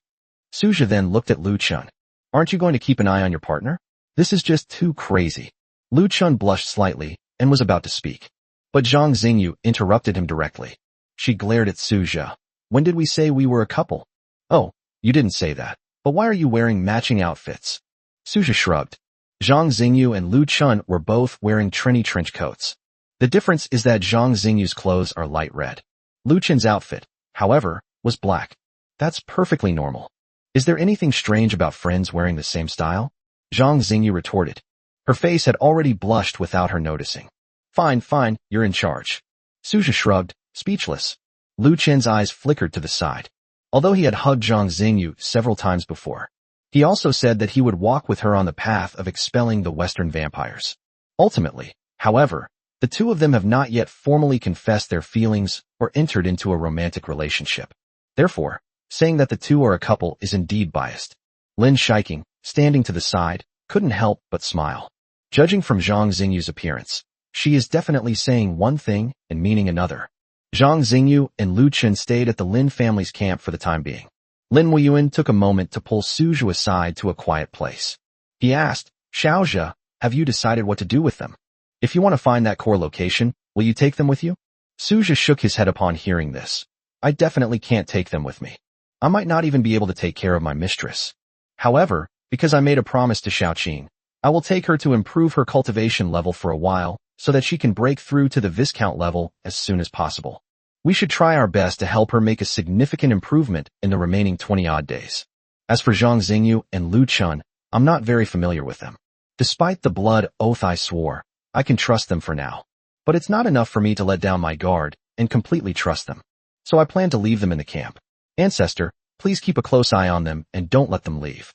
Suja then looked at Lu Chun. Aren't you going to keep an eye on your partner? This is just too crazy. Lu Chun blushed slightly and was about to speak. But Zhang Xingyu interrupted him directly. She glared at Suja. When did we say we were a couple? Oh, you didn't say that. But why are you wearing matching outfits? Suja shrugged. Zhang Xingyu and Lu Chun were both wearing trendy trench coats. The difference is that Zhang Xingyu's clothes are light red. Lu Chun's outfit, however, was black. That's perfectly normal. Is there anything strange about friends wearing the same style? Zhang Xingyu retorted. Her face had already blushed without her noticing. Fine, you're in charge. Suja shrugged, speechless. Lu Chen's eyes flickered to the side. Although he had hugged Zhang Xingyu several times before, he also said that he would walk with her on the path of expelling the Western vampires. Ultimately, however, the two of them have not yet formally confessed their feelings or entered into a romantic relationship. Therefore, saying that the two are a couple is indeed biased. Lin Shiking, standing to the side, couldn't help but smile. Judging from Zhang Xingyu's appearance, she is definitely saying one thing and meaning another. Zhang Xingyu and Lu Chen stayed at the Lin family's camp for the time being. Lin Weiyuan took a moment to pull Suja aside to a quiet place. He asked, Xiaozhe, have you decided what to do with them? If you want to find that core location, will you take them with you? Suja shook his head upon hearing this. I definitely can't take them with me. I might not even be able to take care of my mistress. However, because I made a promise to Xiaoqing, I will take her to improve her cultivation level for a while so that she can break through to the Viscount level as soon as possible. We should try our best to help her make a significant improvement in the remaining 20-odd days. As for Zhang Xingyu and Lu Chun, I'm not very familiar with them. Despite the blood oath I swore, I can trust them for now. But it's not enough for me to let down my guard and completely trust them. So I plan to leave them in the camp. Ancestor, please keep a close eye on them and don't let them leave.